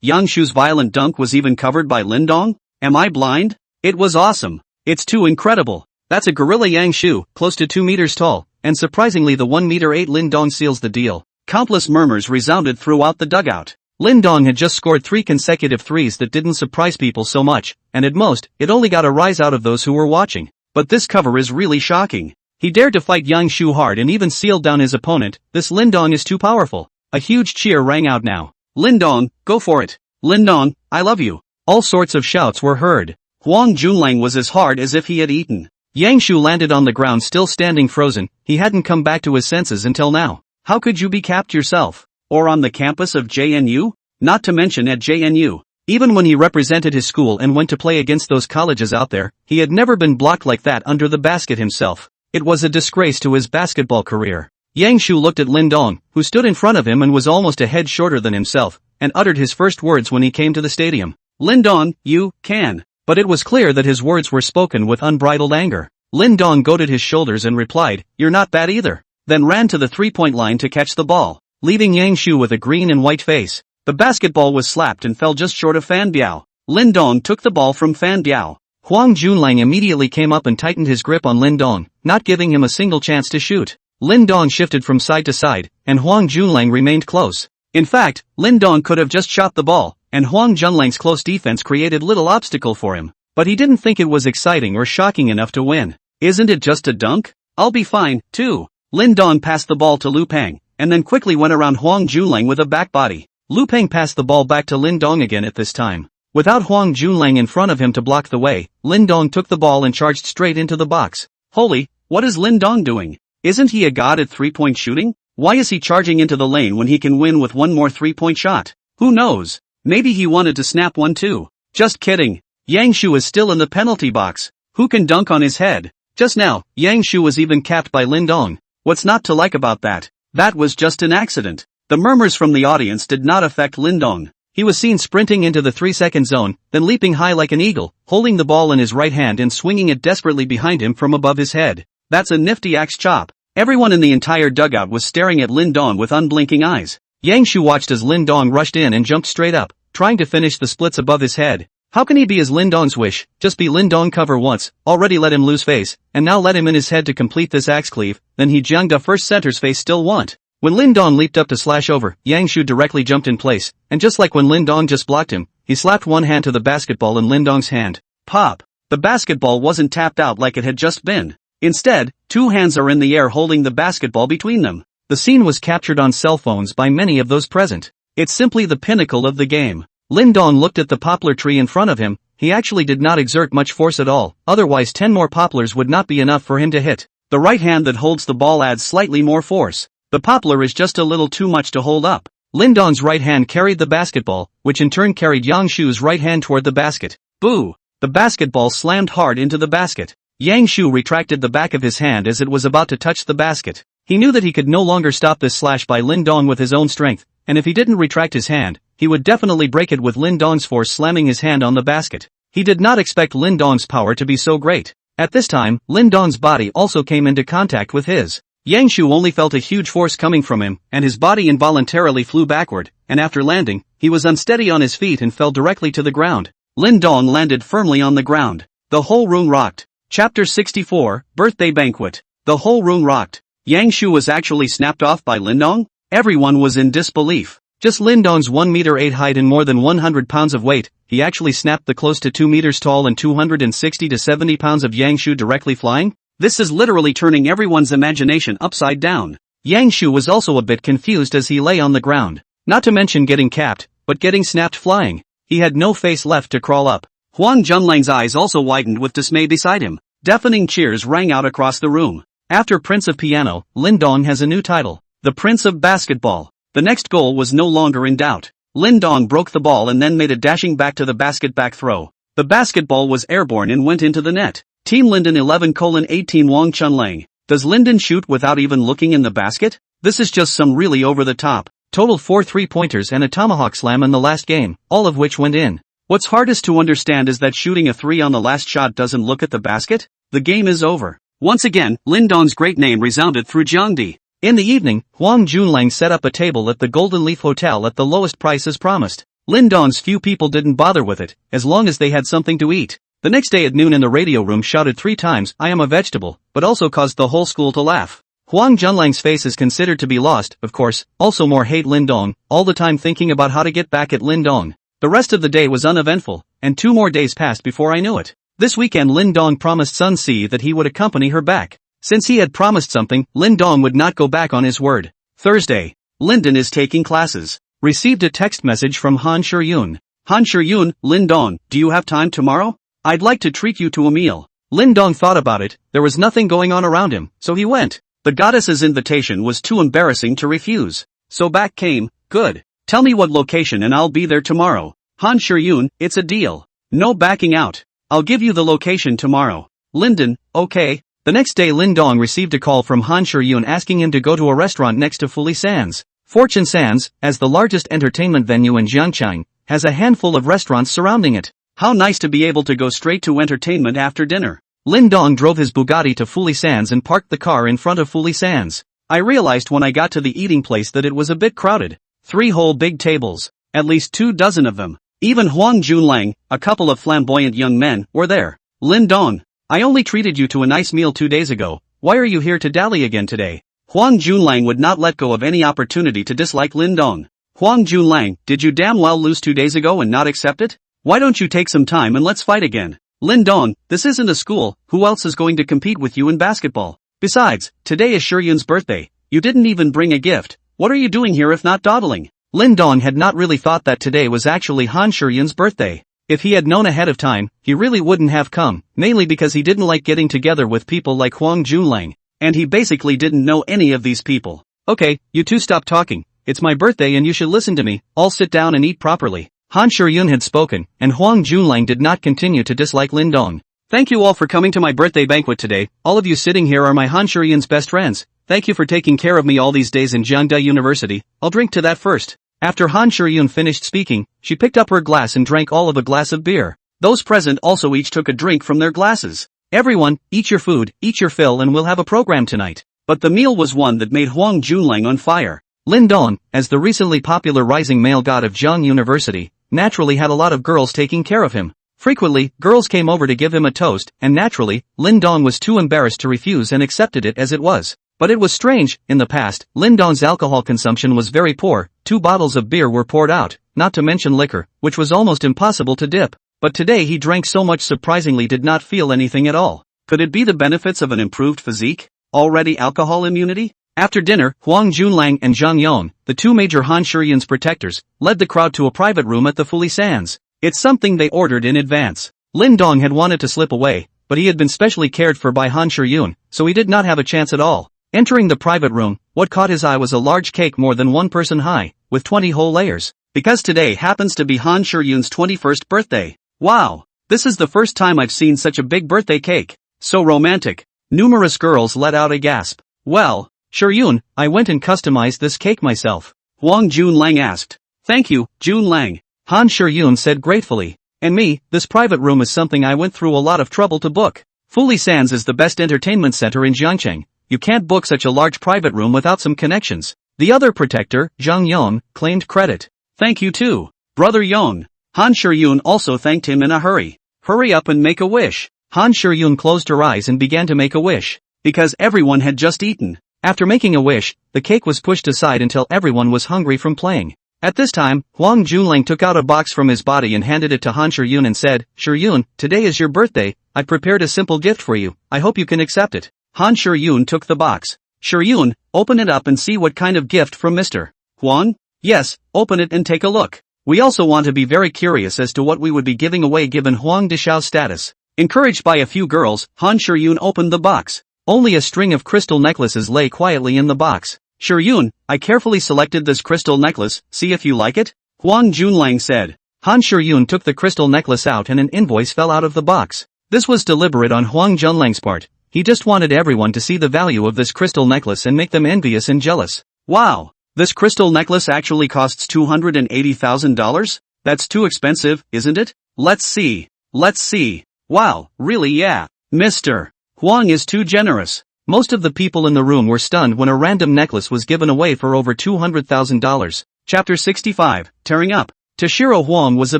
Yangshu's violent dunk was even covered by Lin Dong? Am I blind? It was awesome. It's too incredible. That's a Gorilla Yangshu, close to 2 meters tall, and surprisingly the 1-meter-8 Lin Dong seals the deal. Countless murmurs resounded throughout the dugout. Lin Dong had just scored 3 consecutive threes that didn't surprise people so much, and at most, it only got a rise out of those who were watching. But this cover is really shocking. He dared to fight Yang Shu hard and even sealed down his opponent. This Lindong is too powerful. A huge cheer rang out now. Lindong, go for it. Lindong, I love you. All sorts of shouts were heard. Huang Junlang was as hard as if he had eaten. Yang Shu landed on the ground still standing frozen. He hadn't come back to his senses until now. How could you be capped yourself? Or on the campus of JNU? Not to mention at JNU. Even when he represented his school and went to play against those colleges out there, he had never been blocked like that under the basket himself. It was a disgrace to his basketball career. Yang Shu looked at Lindong, who stood in front of him and was almost a head shorter than himself, and uttered his first words when he came to the stadium. Lindong, you can. But it was clear that his words were spoken with unbridled anger. Lindong goated his shoulders and replied, "You're not bad either." Then ran to the three-point line to catch the ball, leaving Yang Shu with a green and white face. The basketball was slapped and fell just short of Fan Biao. Lindong took the ball from Fan Biao. Huang Junlang immediately came up and tightened his grip on Lindong, not giving him a single chance to shoot. Lindong shifted from side to side, and Huang Junlang remained close. In fact, Lindong could have just shot the ball, and Huang Junlang's close defense created little obstacle for him. But he didn't think it was exciting or shocking enough to win. Isn't it just a dunk? I'll be fine, too. Lindong passed the ball to Lu Peng, and then quickly went around Huang Junlang with a back body. Lu Peng passed the ball back to Lindong again at this time. Without Huang Junlang in front of him to block the way, Lindong took the ball and charged straight into the box. Holy, what is Lindong doing? Isn't he a god at three-point shooting? Why is he charging into the lane when he can win with one more three-point shot? Who knows? Maybe he wanted to snap one too. Just kidding. Yang Shu is still in the penalty box. Who can dunk on his head? Just now, Yang Shu was even capped by Lindong. What's not to like about that? That was just an accident. The murmurs from the audience did not affect Lindong. He was seen sprinting into the 3-second zone, then leaping high like an eagle, holding the ball in his right hand and swinging it desperately behind him from above his head. That's a nifty axe chop. Everyone in the entire dugout was staring at Lindong with unblinking eyes. Yang Shu watched as Lindong rushed in and jumped straight up, trying to finish the splits above his head. How can he be as Lindong's wish? Just be Lindong cover once, already let him lose face, and now let him in his head to complete this axe cleave, then he Jiangda first center's face still want. When Lindong leaped up to slash over, Yang Shu directly jumped in place, and just like when Lindong just blocked him, he slapped one hand to the basketball in Lindong's hand. Pop! The basketball wasn't tapped out like it had just been. Instead, two hands are in the air holding the basketball between them. The scene was captured on cell phones by many of those present. It's simply the pinnacle of the game. Lindong looked at the poplar tree in front of him. He actually did not exert much force at all, otherwise 10 more poplars would not be enough for him to hit. The right hand that holds the ball adds slightly more force. The poplar is just a little too much to hold up. Lindong's right hand carried the basketball, which in turn carried Yang Shu's right hand toward the basket. Boo! The basketball slammed hard into the basket. Yang Shu retracted the back of his hand as it was about to touch the basket. He knew that he could no longer stop this slash by Lindong with his own strength, and if he didn't retract his hand, he would definitely break it with Lindong's force slamming his hand on the basket. He did not expect Lindong's power to be so great. At this time, Lindong's body also came into contact with his. Yang Shu only felt a huge force coming from him, and his body involuntarily flew backward, and after landing, he was unsteady on his feet and fell directly to the ground. Lindong landed firmly on the ground. The whole room rocked. Chapter 64, Birthday Banquet. The whole room rocked. Yang Shu was actually snapped off by Lindong? Everyone was in disbelief. Just Lindong's 1 meter 8 height and more than 100 pounds of weight, he actually snapped the close to 2 meters tall and 260 to 70 pounds of Yang Shu directly flying? This is literally turning everyone's imagination upside down. Yang Shu was also a bit confused as he lay on the ground. Not to mention getting capped, but getting snapped flying. He had no face left to crawl up. Huang Junlang's eyes also widened with dismay beside him. Deafening cheers rang out across the room. After Prince of Piano, Lindong has a new title, the Prince of Basketball. The next goal was no longer in doubt. Lindong broke the ball and then made a dashing back to the basket back throw. The basketball was airborne and went into the net. Team Linden 11:18 Wang Chunlang. Does Linden shoot without even looking in the basket? This is just some really over-the-top. Total 4 3-pointers and a tomahawk slam in the last game, all of which went in. What's hardest to understand is that shooting a 3 on the last shot doesn't look at the basket? The game is over. Once again, Lindong's great name resounded through Jiangdi. In the evening, Huang Junlang set up a table at the Golden Leaf Hotel at the lowest price as promised. Lindong's few people didn't bother with it, as long as they had something to eat. The next day at noon in the radio room shouted 3 times, "I am a vegetable," but also caused the whole school to laugh. Huang Junlang's face is considered to be lost, of course, also more hate Lindong, all the time thinking about how to get back at Lindong. The rest of the day was uneventful, and 2 more days passed before I knew it. This weekend Lindong promised Sun Si that he would accompany her back. Since he had promised something, Lin Dong would not go back on his word. Thursday. Lyndon is taking classes. Received a text message from Han Shuryun. Han Shuryun, Lin Dong, do you have time tomorrow? I'd like to treat you to a meal. Lin Dong thought about it, there was nothing going on around him, so he went. The goddess's invitation was too embarrassing to refuse. So back came, good. Tell me what location and I'll be there tomorrow. Han Shuryun, it's a deal. No backing out. I'll give you the location tomorrow. Lyndon, okay. The next day Lin Dong received a call from Han Shuryun asking him to go to a restaurant next to Fuli Sands. Fortune Sands, as the largest entertainment venue in Jiangcheng, has a handful of restaurants surrounding it. How nice to be able to go straight to entertainment after dinner. Lin Dong drove his Bugatti to Fuli Sands and parked the car in front of Fuli Sands. I realized when I got to the eating place that it was a bit crowded. 3 whole big tables. At least 2 dozen of them. Even Huang Junlang, a couple of flamboyant young men, were there. Lin Dong, I only treated you to a nice meal 2 days ago. Why are you here to dally again today? Huang Junlang would not let go of any opportunity to dislike Lin Dong. Huang Junlang, did you damn well lose 2 days ago and not accept it? Why don't you take some time and let's fight again? Lin Dong, this isn't a school, who else is going to compete with you in basketball? Besides, today is Shuryun's birthday. You didn't even bring a gift. What are you doing here if not dawdling? Lin Dong had not really thought that today was actually Han Shuryun's birthday. If he had known ahead of time, he really wouldn't have come, mainly because he didn't like getting together with people like Huang Junlang. And he basically didn't know any of these people. Okay, you two stop talking. It's my birthday and you should listen to me. I'll sit down and eat properly. Han Shuryun had spoken, and Huang Junlang did not continue to dislike Lin Dong. Thank you all for coming to my birthday banquet today. All of you sitting here are my Han Shuryun's best friends. Thank you for taking care of me all these days in Jiangda University. I'll drink to that first. After Han Shuryun finished speaking, she picked up her glass and drank all of a glass of beer. Those present also each took a drink from their glasses. Everyone, eat your food, eat your fill and we'll have a program tonight. But the meal was one that made Huang Junlang on fire. Lin Dong, as the recently popular rising male god of Jiang University, naturally had a lot of girls taking care of him. Frequently, girls came over to give him a toast, and naturally, Lin Dong was too embarrassed to refuse and accepted it as it was. But it was strange, in the past, Lin Dong's alcohol consumption was very poor, 2 bottles of beer were poured out, not to mention liquor, which was almost impossible to dip. But today he drank so much surprisingly did not feel anything at all. Could it be the benefits of an improved physique? Already alcohol immunity? After dinner, Huang Junlang and Zhang Yong, the 2 major Han Shuryun's protectors, led the crowd to a private room at the Fuli Sands. It's something they ordered in advance. Lin Dong had wanted to slip away, but he had been specially cared for by Han Shuryun, so he did not have a chance at all. Entering the private room, what caught his eye was a large cake more than 1 person high, with 20 whole layers. Because today happens to be Han Shuryun's 21st birthday. Wow! This is the first time I've seen such a big birthday cake. So romantic. Numerous girls let out a gasp. Well, Shuryun, I went and customized this cake myself. Huang Junlang asked. Thank you, Junlang. Han Shuryun said gratefully. And me, this private room is something I went through a lot of trouble to book. Fuli Sands is the best entertainment center in Jiangcheng. You can't book such a large private room without some connections. The other protector, Zhang Yong, claimed credit. Thank you too, Brother Yong. Han Shuryun also thanked him in a hurry. Hurry up and make a wish. Han Shuryun closed her eyes and began to make a wish. Because everyone had just eaten. After making a wish, the cake was pushed aside until everyone was hungry from playing. At this time, Huang Junlang took out a box from his body and handed it to Han Shuryun and said, Shuryun, today is your birthday, I prepared a simple gift for you, I hope you can accept it. Han Shuryun took the box. Shuryun, open it up and see what kind of gift from Mr. Huang? Yes, open it and take a look. We also want to be very curious as to what we would be giving away given Huang Dishao's status. Encouraged by a few girls, Han Shuryun opened the box. Only a string of crystal necklaces lay quietly in the box. Shuryun, I carefully selected this crystal necklace, see if you like it? Huang Junlang said. Han Shuryun took the crystal necklace out and an invoice fell out of the box. This was deliberate on Huang Junlang's part. He just wanted everyone to see the value of this crystal necklace and make them envious and jealous. Wow! This crystal necklace actually costs $280,000? That's too expensive, isn't it? Let's see. Let's see. Wow, really yeah. Mr. Huang is too generous. Most of the people in the room were stunned when a random necklace was given away for over $200,000. Chapter 65, Tearing Up. Toshiro Huang was a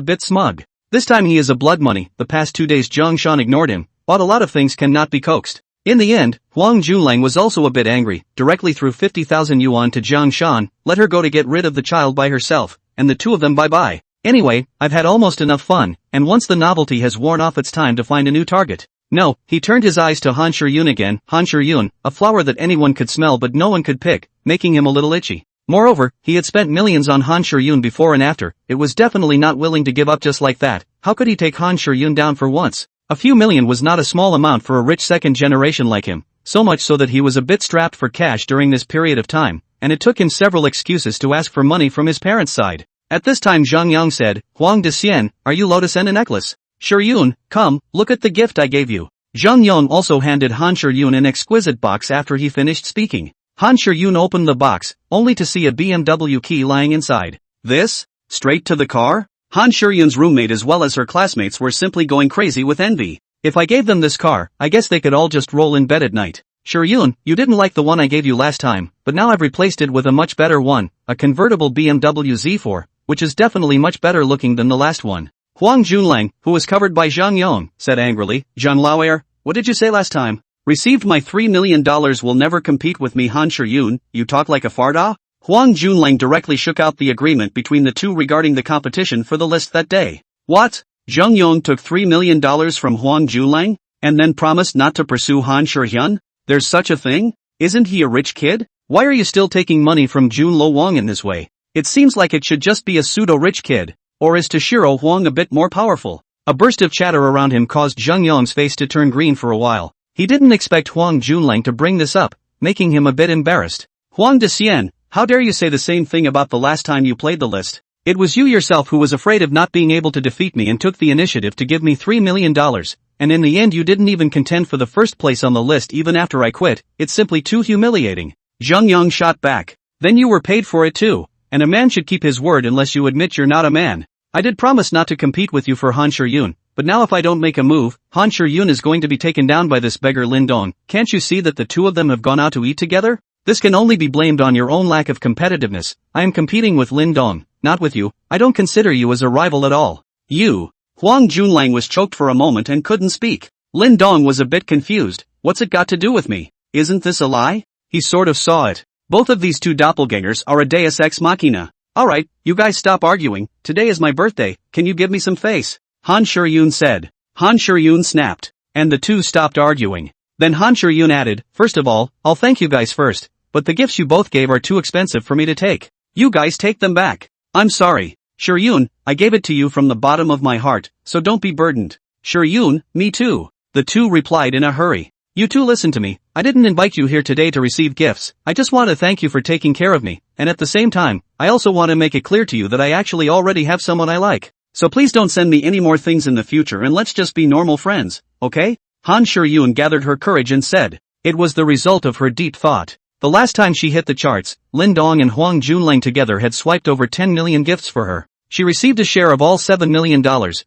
bit smug. This time he is a blood money. The past 2 days Zhang Shan ignored him, but a lot of things cannot be coaxed. In the end, Huang Junlang was also a bit angry, directly threw 50,000 yuan to Zhang Shan, let her go to get rid of the child by herself, and the 2 of them bye-bye. Anyway, I've had almost enough fun, and once the novelty has worn off it's time to find a new target. No, he turned his eyes to Han Shuryun again. Han Shuryun, a flower that anyone could smell but no one could pick, making him a little itchy. Moreover, he had spent millions on Han Shuryun before and after. It was definitely not willing to give up just like that. How could he take Han Shuryun down for once? A few million was not a small amount for a rich second generation like him, so much so that he was a bit strapped for cash during this period of time, and it took him several excuses to ask for money from his parents' side. At this time Zhang Yang said, Huang de Xian, are you Lotus and a necklace? Shuryun, come, look at the gift I gave you. Zhang Yang also handed Han Shuryun an exquisite box after he finished speaking. Han Shuryun opened the box, only to see a BMW key lying inside. This? Straight to the car? Han Shuryun's roommate as well as her classmates were simply going crazy with envy. If I gave them this car, I guess they could all just roll in bed at night. Shuryun, you didn't like the one I gave you last time, but now I've replaced it with a much better one, a convertible BMW Z4, which is definitely much better looking than the last one. Huang Junlang, who was covered by Zhang Yang, said angrily, Zhang Laoer, what did you say last time? Received my $3 million will never compete with me. Han Shuryun, you talk like a farda? Huang Junlang directly shook out the agreement between the two regarding the competition for the list that day. What? Zhang Yang took $3 million from Huang Junlang, and then promised not to pursue Han Shuryun? There's such a thing? Isn't he a rich kid? Why are you still taking money from Jun Lo Wang in this way? It seems like it should just be a pseudo-rich kid. Or is Toshiro Huang a bit more powerful? A burst of chatter around him caused Zhang Yang's face to turn green for a while. He didn't expect Huang Junlang to bring this up, making him a bit embarrassed. Huang de Xian, how dare you say the same thing about the last time you played the list? It was you yourself who was afraid of not being able to defeat me and took the initiative to give me $3 million, and in the end you didn't even contend for the first place on the list even after I quit. It's simply too humiliating. Zhang Yang shot back. Then you were paid for it too, and a man should keep his word unless you admit you're not a man. I did promise not to compete with you for Han Shuryun, but now if I don't make a move, Han Shuryun is going to be taken down by this beggar Lin Dong. Can't you see that the two of them have gone out to eat together? This can only be blamed on your own lack of competitiveness. I am competing with Lin Dong, not with you. I don't consider you as a rival at all. You. Huang Junlang was choked for a moment and couldn't speak. Lin Dong was a bit confused. What's it got to do with me? Isn't this a lie? He sort of saw it. Both of these two doppelgangers are a deus ex machina. Alright, you guys stop arguing. Today is my birthday, can you give me some face? Han Shuryun said. Han Shuryun snapped. And the two stopped arguing. Then Han Shuryun added, first of all, I'll thank you guys first, but the gifts you both gave are too expensive for me to take. You guys take them back. I'm sorry. Shuryun, I gave it to you from the bottom of my heart, so don't be burdened. Shuryun, me too. The two replied in a hurry. You two listen to me, I didn't invite you here today to receive gifts, I just want to thank you for taking care of me, and at the same time, I also want to make it clear to you that I actually already have someone I like. So please don't send me any more things in the future and let's just be normal friends, okay? Han Shuryun gathered her courage and said. It was the result of her deep thought. The last time she hit the charts, Lin Dong and Huang Junlang together had swiped over 10 million gifts for her. She received a share of all $7 million,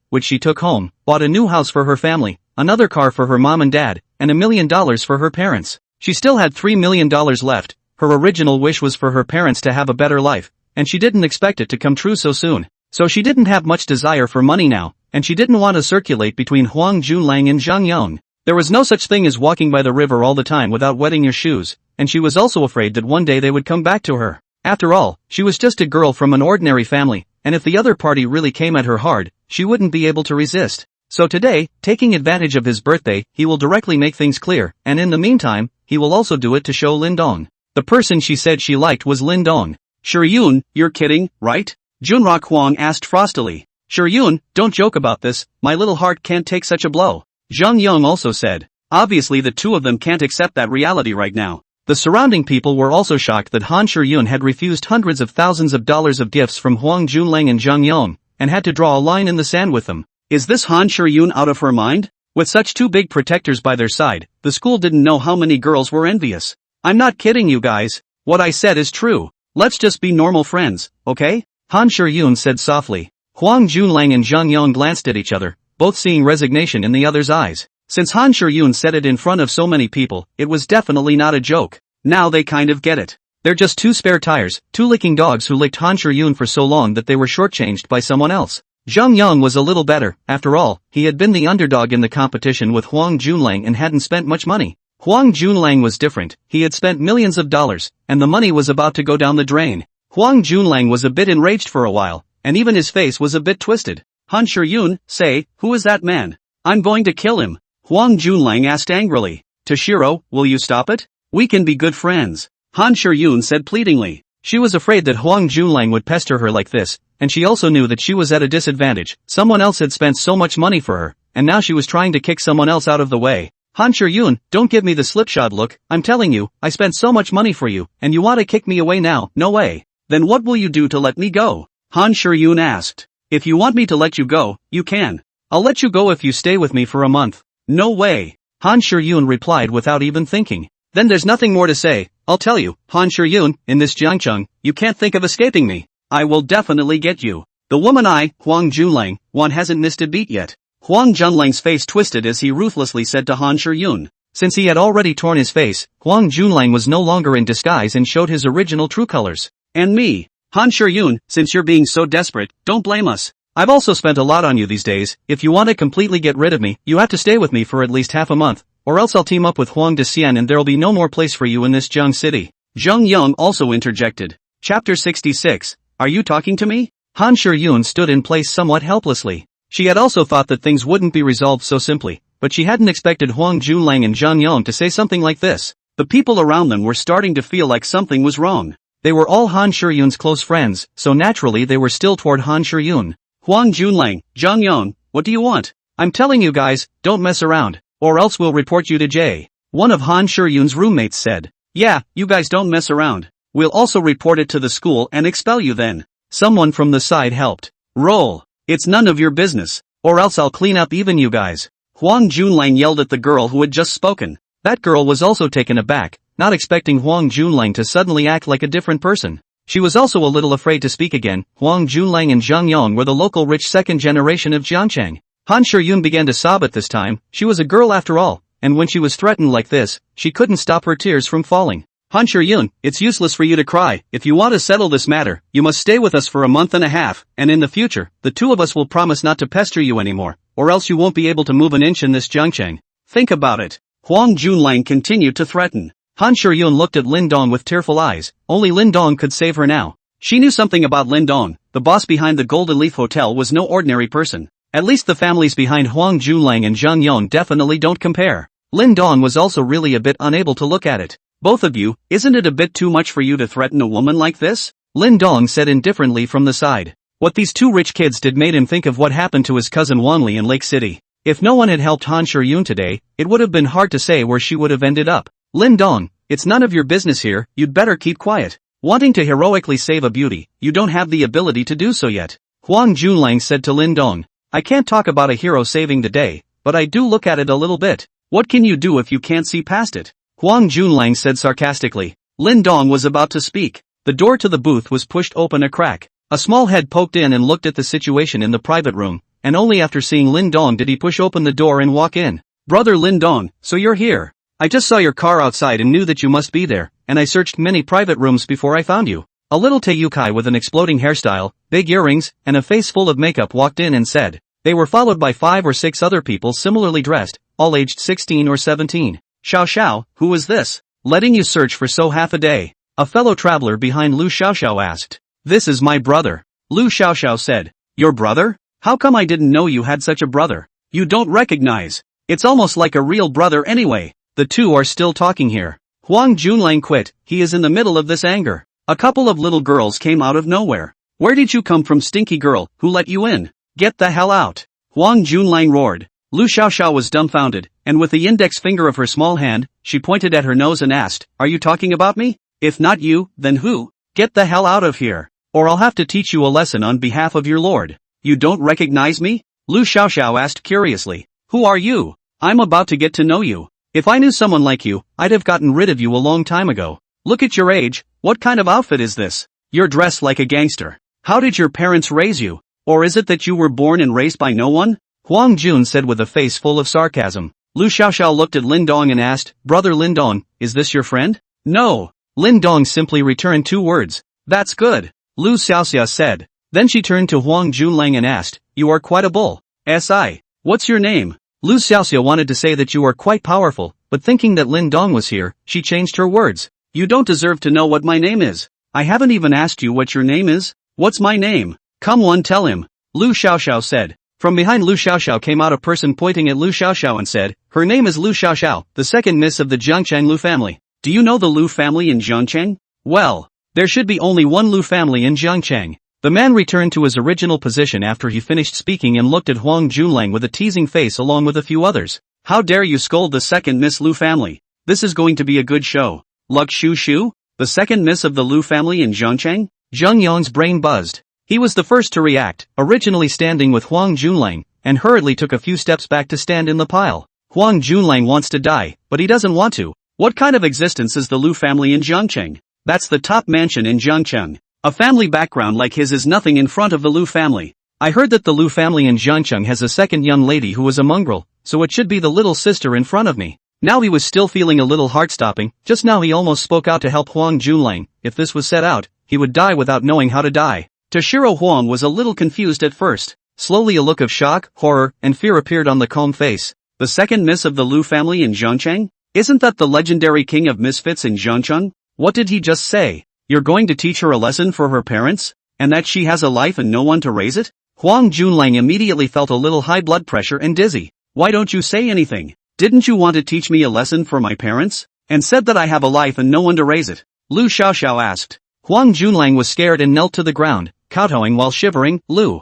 which she took home, bought a new house for her family, another car for her mom and dad, and $1 million for her parents. She still had $3 million left. Her original wish was for her parents to have a better life, and she didn't expect it to come true so soon. So she didn't have much desire for money now, and she didn't want to circulate between Huang Junlang and Zhang Yang. There was no such thing as walking by the river all the time without wetting your shoes, and she was also afraid that one day they would come back to her. After all, she was just a girl from an ordinary family, and if the other party really came at her hard, she wouldn't be able to resist. So today, taking advantage of his birthday, he will directly make things clear, and in the meantime, he will also do it to show Lin Dong. The person she said she liked was Lin Dong. Shuryun, you're kidding, right? Junrock Huang asked frostily. Shuryun, don't joke about this, my little heart can't take such a blow. Zhang Yang also said. Obviously the two of them can't accept that reality right now. The surrounding people were also shocked that Han Shuryun had refused hundreds of thousands of dollars of gifts from Huang Junlang and Zhang Yang, and had to draw a line in the sand with them. Is this Han Shuryun out of her mind? With such two big protectors by their side, the school didn't know how many girls were envious. I'm not kidding you guys. What I said is true. Let's just be normal friends, okay? Han Shuryun said softly. Huang Junlang and Zhang Yang glanced at each other, both seeing resignation in the other's eyes. Since Han Shuryun said it in front of so many people, it was definitely not a joke. Now they kind of get it. They're just two spare tires, two licking dogs who licked Han Shuryun for so long that they were shortchanged by someone else. Zhang Yang was a little better. After all, he had been the underdog in the competition with Huang Junlang and hadn't spent much money. Huang Junlang was different. He had spent millions of dollars, and the money was about to go down the drain. Huang Junlang was a bit enraged for a while, and even his face was a bit twisted. Han Shuryun, say, who is that man? I'm going to kill him. Huang Junlang asked angrily. Toshiro, will you stop it? We can be good friends. Han Shiyun said pleadingly. She was afraid that Huang Junlang would pester her like this, and she also knew that she was at a disadvantage. Someone else had spent so much money for her, and now she was trying to kick someone else out of the way. Han Shiyun, don't give me the slipshod look. I'm telling you, I spent so much money for you, and you want to kick me away now? No way. Then what will you do to let me go? Han Shiyun asked. If you want me to let you go, you can. I'll let you go if you stay with me for a month. No way. Han Shiyun replied without even thinking. Then there's nothing more to say. I'll tell you, Han Shiyun, in this Jiangcheng, you can't think of escaping me. I will definitely get you. The woman Huang Junlang, hasn't missed a beat yet. Huang Junlang's face twisted as he ruthlessly said to Han Shiyun. Since he had already torn his face, Huang Junlang was no longer in disguise and showed his original true colors. And me. Han Shiyun, since you're being so desperate, don't blame us. I've also spent a lot on you these days. If you want to completely get rid of me, you have to stay with me for at least half a month, or else I'll team up with Huang Dexian and there'll be no more place for you in this Zheng city. Zheng Yang also interjected. Chapter 66. Are you talking to me? Han Shiyun stood in place somewhat helplessly. She had also thought that things wouldn't be resolved so simply, but she hadn't expected Huang Junlang and Zheng Yang to say something like this. The people around them were starting to feel like something was wrong. They were all Han Shiyun's close friends, so naturally they were still toward Han Shiyun. Huang Junlang, Zheng Yang, what do you want? I'm telling you guys, don't mess around, or else we'll report you to J. One of Han Shiyun's roommates said. Yeah, you guys don't mess around. We'll also report it to the school and expel you then. Someone from the side helped. Roll. It's none of your business, or else I'll clean up even you guys. Huang Junlang yelled at the girl who had just spoken. That girl was also taken aback, not expecting Huang Junlang to suddenly act like a different person. She was also a little afraid to speak again. Huang Junlang and Zheng Yang were the local rich second generation of Jiangcheng. Han Shiyun began to sob at this time. She was a girl after all, and when she was threatened like this, she couldn't stop her tears from falling. Han Shiyun, it's useless for you to cry. If you want to settle this matter, you must stay with us for a month and a half, and in the future, the two of us will promise not to pester you anymore, or else you won't be able to move an inch in this Jiangcheng. Think about it. Huang Junlang continued to threaten. Han Shiyun looked at Lin Dong with tearful eyes. Only Lin Dong could save her now. She knew something about Lin Dong. The boss behind the Golden Leaf Hotel was no ordinary person. At least the families behind Huang Junlang and Zheng Yang definitely don't compare. Lin Dong was also really a bit unable to look at it. Both of you, isn't it a bit too much for you to threaten a woman like this? Lin Dong said indifferently from the side. What these two rich kids did made him think of what happened to his cousin Wanli in Lake City. If no one had helped Han Shiyun today, it would have been hard to say where she would have ended up. Lin Dong, it's none of your business here, you'd better keep quiet. Wanting to heroically save a beauty, you don't have the ability to do so yet. Huang Junlang said to Lin Dong. I can't talk about a hero saving the day, but I do look at it a little bit. What can you do if you can't see past it? Huang Junlang said sarcastically. Lin Dong was about to speak. The door to the booth was pushed open a crack. A small head poked in and looked at the situation in the private room, and only after seeing Lin Dong did he push open the door and walk in. Brother Lin Dong, so you're here. I just saw your car outside and knew that you must be there, and I searched many private rooms before I found you. A little Taiyukai with an exploding hairstyle, big earrings, and a face full of makeup walked in and said. They were followed by 5 or 6 other people similarly dressed, all aged 16 or 17. Xiao Xiao, who is this? Letting you search for so half a day. A fellow traveler behind Lu Xiaoxiao asked. This is my brother. Lu Xiaoxiao said. Your brother? How come I didn't know you had such a brother? You don't recognize. It's almost like a real brother anyway. The two are still talking here. Huang Junlang quit. He is in the middle of this anger. A couple of little girls came out of nowhere. Where did you come from, stinky girl? Who let you in? Get the hell out. Huang Junlang roared. Lu Xiaoxiao was dumbfounded, and with the index finger of her small hand, she pointed at her nose and asked, Are you talking about me? If not you, then who? Get the hell out of here, or I'll have to teach you a lesson on behalf of your lord. You don't recognize me? Lu Xiaoxiao asked curiously. Who are you? I'm about to get to know you. If I knew someone like you, I'd have gotten rid of you a long time ago. Look at your age. What kind of outfit is this? You're dressed like a gangster. How did your parents raise you? Or is it that you were born and raised by no one? Huang Jun said with a face full of sarcasm. Lu Xiaoxiao looked at Lin Dong and asked, Brother Lin Dong, is this your friend? No. Lin Dong simply returned 2 words. That's good. Lu Xiaoxia said. Then she turned to Huang Junlang and asked, You are quite a bull. Si. What's your name? Lu Xiaoxia wanted to say that you are quite powerful, but thinking that Lin Dong was here, she changed her words. You don't deserve to know what my name is. I haven't even asked you what your name is. What's my name? Come on, tell him. Lu Xiaoxiao said. From behind Lu Xiaoxiao came out a person pointing at Lu Xiaoxiao and said, "Her name is Lu Xiaoxiao, the second miss of the Jiangcheng Lu family. Do you know the Lu family in Jiangcheng? Well, there should be only one Lu family in Jiangcheng." The man returned to his original position after he finished speaking and looked at Huang Junlang with a teasing face along with a few others. "How dare you scold the second Miss Lu family? This is going to be a good show. Luck Shu Shu? The second miss of the Lu family in Jiangcheng?" Zheng Yong's brain buzzed. He was the first to react, originally standing with Huang Junlang, and hurriedly took a few steps back to stand in the pile. Huang Junlang wants to die, but he doesn't want to. What kind of existence is the Lu family in Jiangcheng? That's the top mansion in Jiangcheng. A family background like his is nothing in front of the Lu family. I heard that the Lu family in Jiangcheng has a second young lady who is a mongrel, so it should be the little sister in front of me. Now he was still feeling a little heart-stopping. Just now he almost spoke out to help Huang Junlang. If this was set out, he would die without knowing how to die. Toshiro Huang was a little confused at first. Slowly a look of shock, horror, and fear appeared on the calm face. The second miss of the Lu family in Jiangcheng? Isn't that the legendary king of misfits in Jiangcheng? What did he just say? You're going to teach her a lesson for her parents? And that she has a life and no one to raise it? Huang Junlang immediately felt a little high blood pressure and dizzy. Why don't you say anything? Didn't you want to teach me a lesson for my parents? And said that I have a life and no one to raise it? Lu Xiaoxiao asked. Huang Junlang was scared and knelt to the ground, kowtowing while shivering. Lu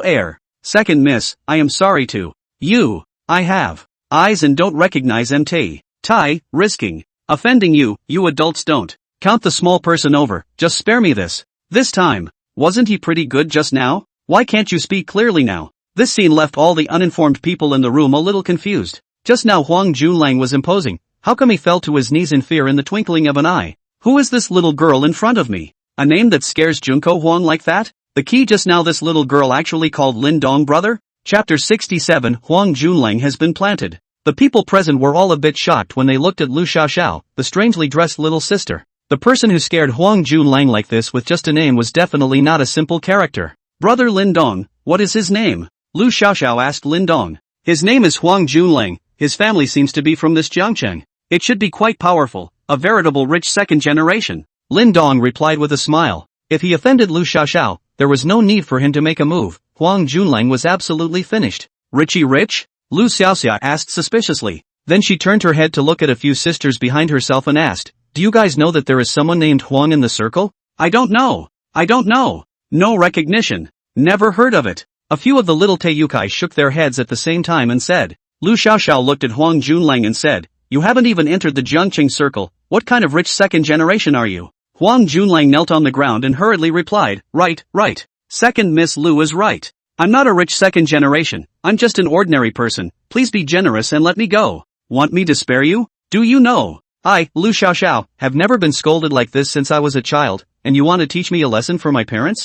Air. Second miss, I am sorry to you. I have eyes and don't recognize MT. Tai, risking offending you adults don't. Count the small person over, just spare me this. This time. Wasn't he pretty good just now? Why can't you speak clearly now? This scene left all the uninformed people in the room a little confused. Just now Huang Junlang was imposing. How come he fell to his knees in fear in the twinkling of an eye? Who is this little girl in front of me? A name that scares Junko Huang like that? The key just now this little girl actually called Lin Dong brother? Chapter 67 Huang Junlang has been planted. The people present were all a bit shocked when they looked at Lu Xiaoxiao, the strangely dressed little sister. The person who scared Huang Junlang like this with just a name was definitely not a simple character. Brother Lin Dong, what is his name? Lu Xiaoxiao asked Lin Dong. His name is Huang Junlang. His family seems to be from this Jiangcheng. It should be quite powerful, a veritable rich second generation. Lin Dong replied with a smile. If he offended Lu Xiaoxiao, there was no need for him to make a move. Huang Junlang was absolutely finished. Richie rich? Lu Xiaoxiao asked suspiciously. Then she turned her head to look at a few sisters behind herself and asked, "Do you guys know that there is someone named Huang in the circle?" I don't know. No recognition. Never heard of it. A few of the little Teiyukai shook their heads at the same time and said. Lu Xiaoxiao looked at Huang Junlang and said, "You haven't even entered the Jiangcheng circle. What kind of rich second generation are you?" Huang Junlang knelt on the ground and hurriedly replied, Right. Second Miss Lu is right. I'm not a rich second generation. I'm just an ordinary person. Please be generous and let me go. Want me to spare you? Do you know? I, Lu Xiaoxiao, have never been scolded like this since I was a child, and you want to teach me a lesson for my parents?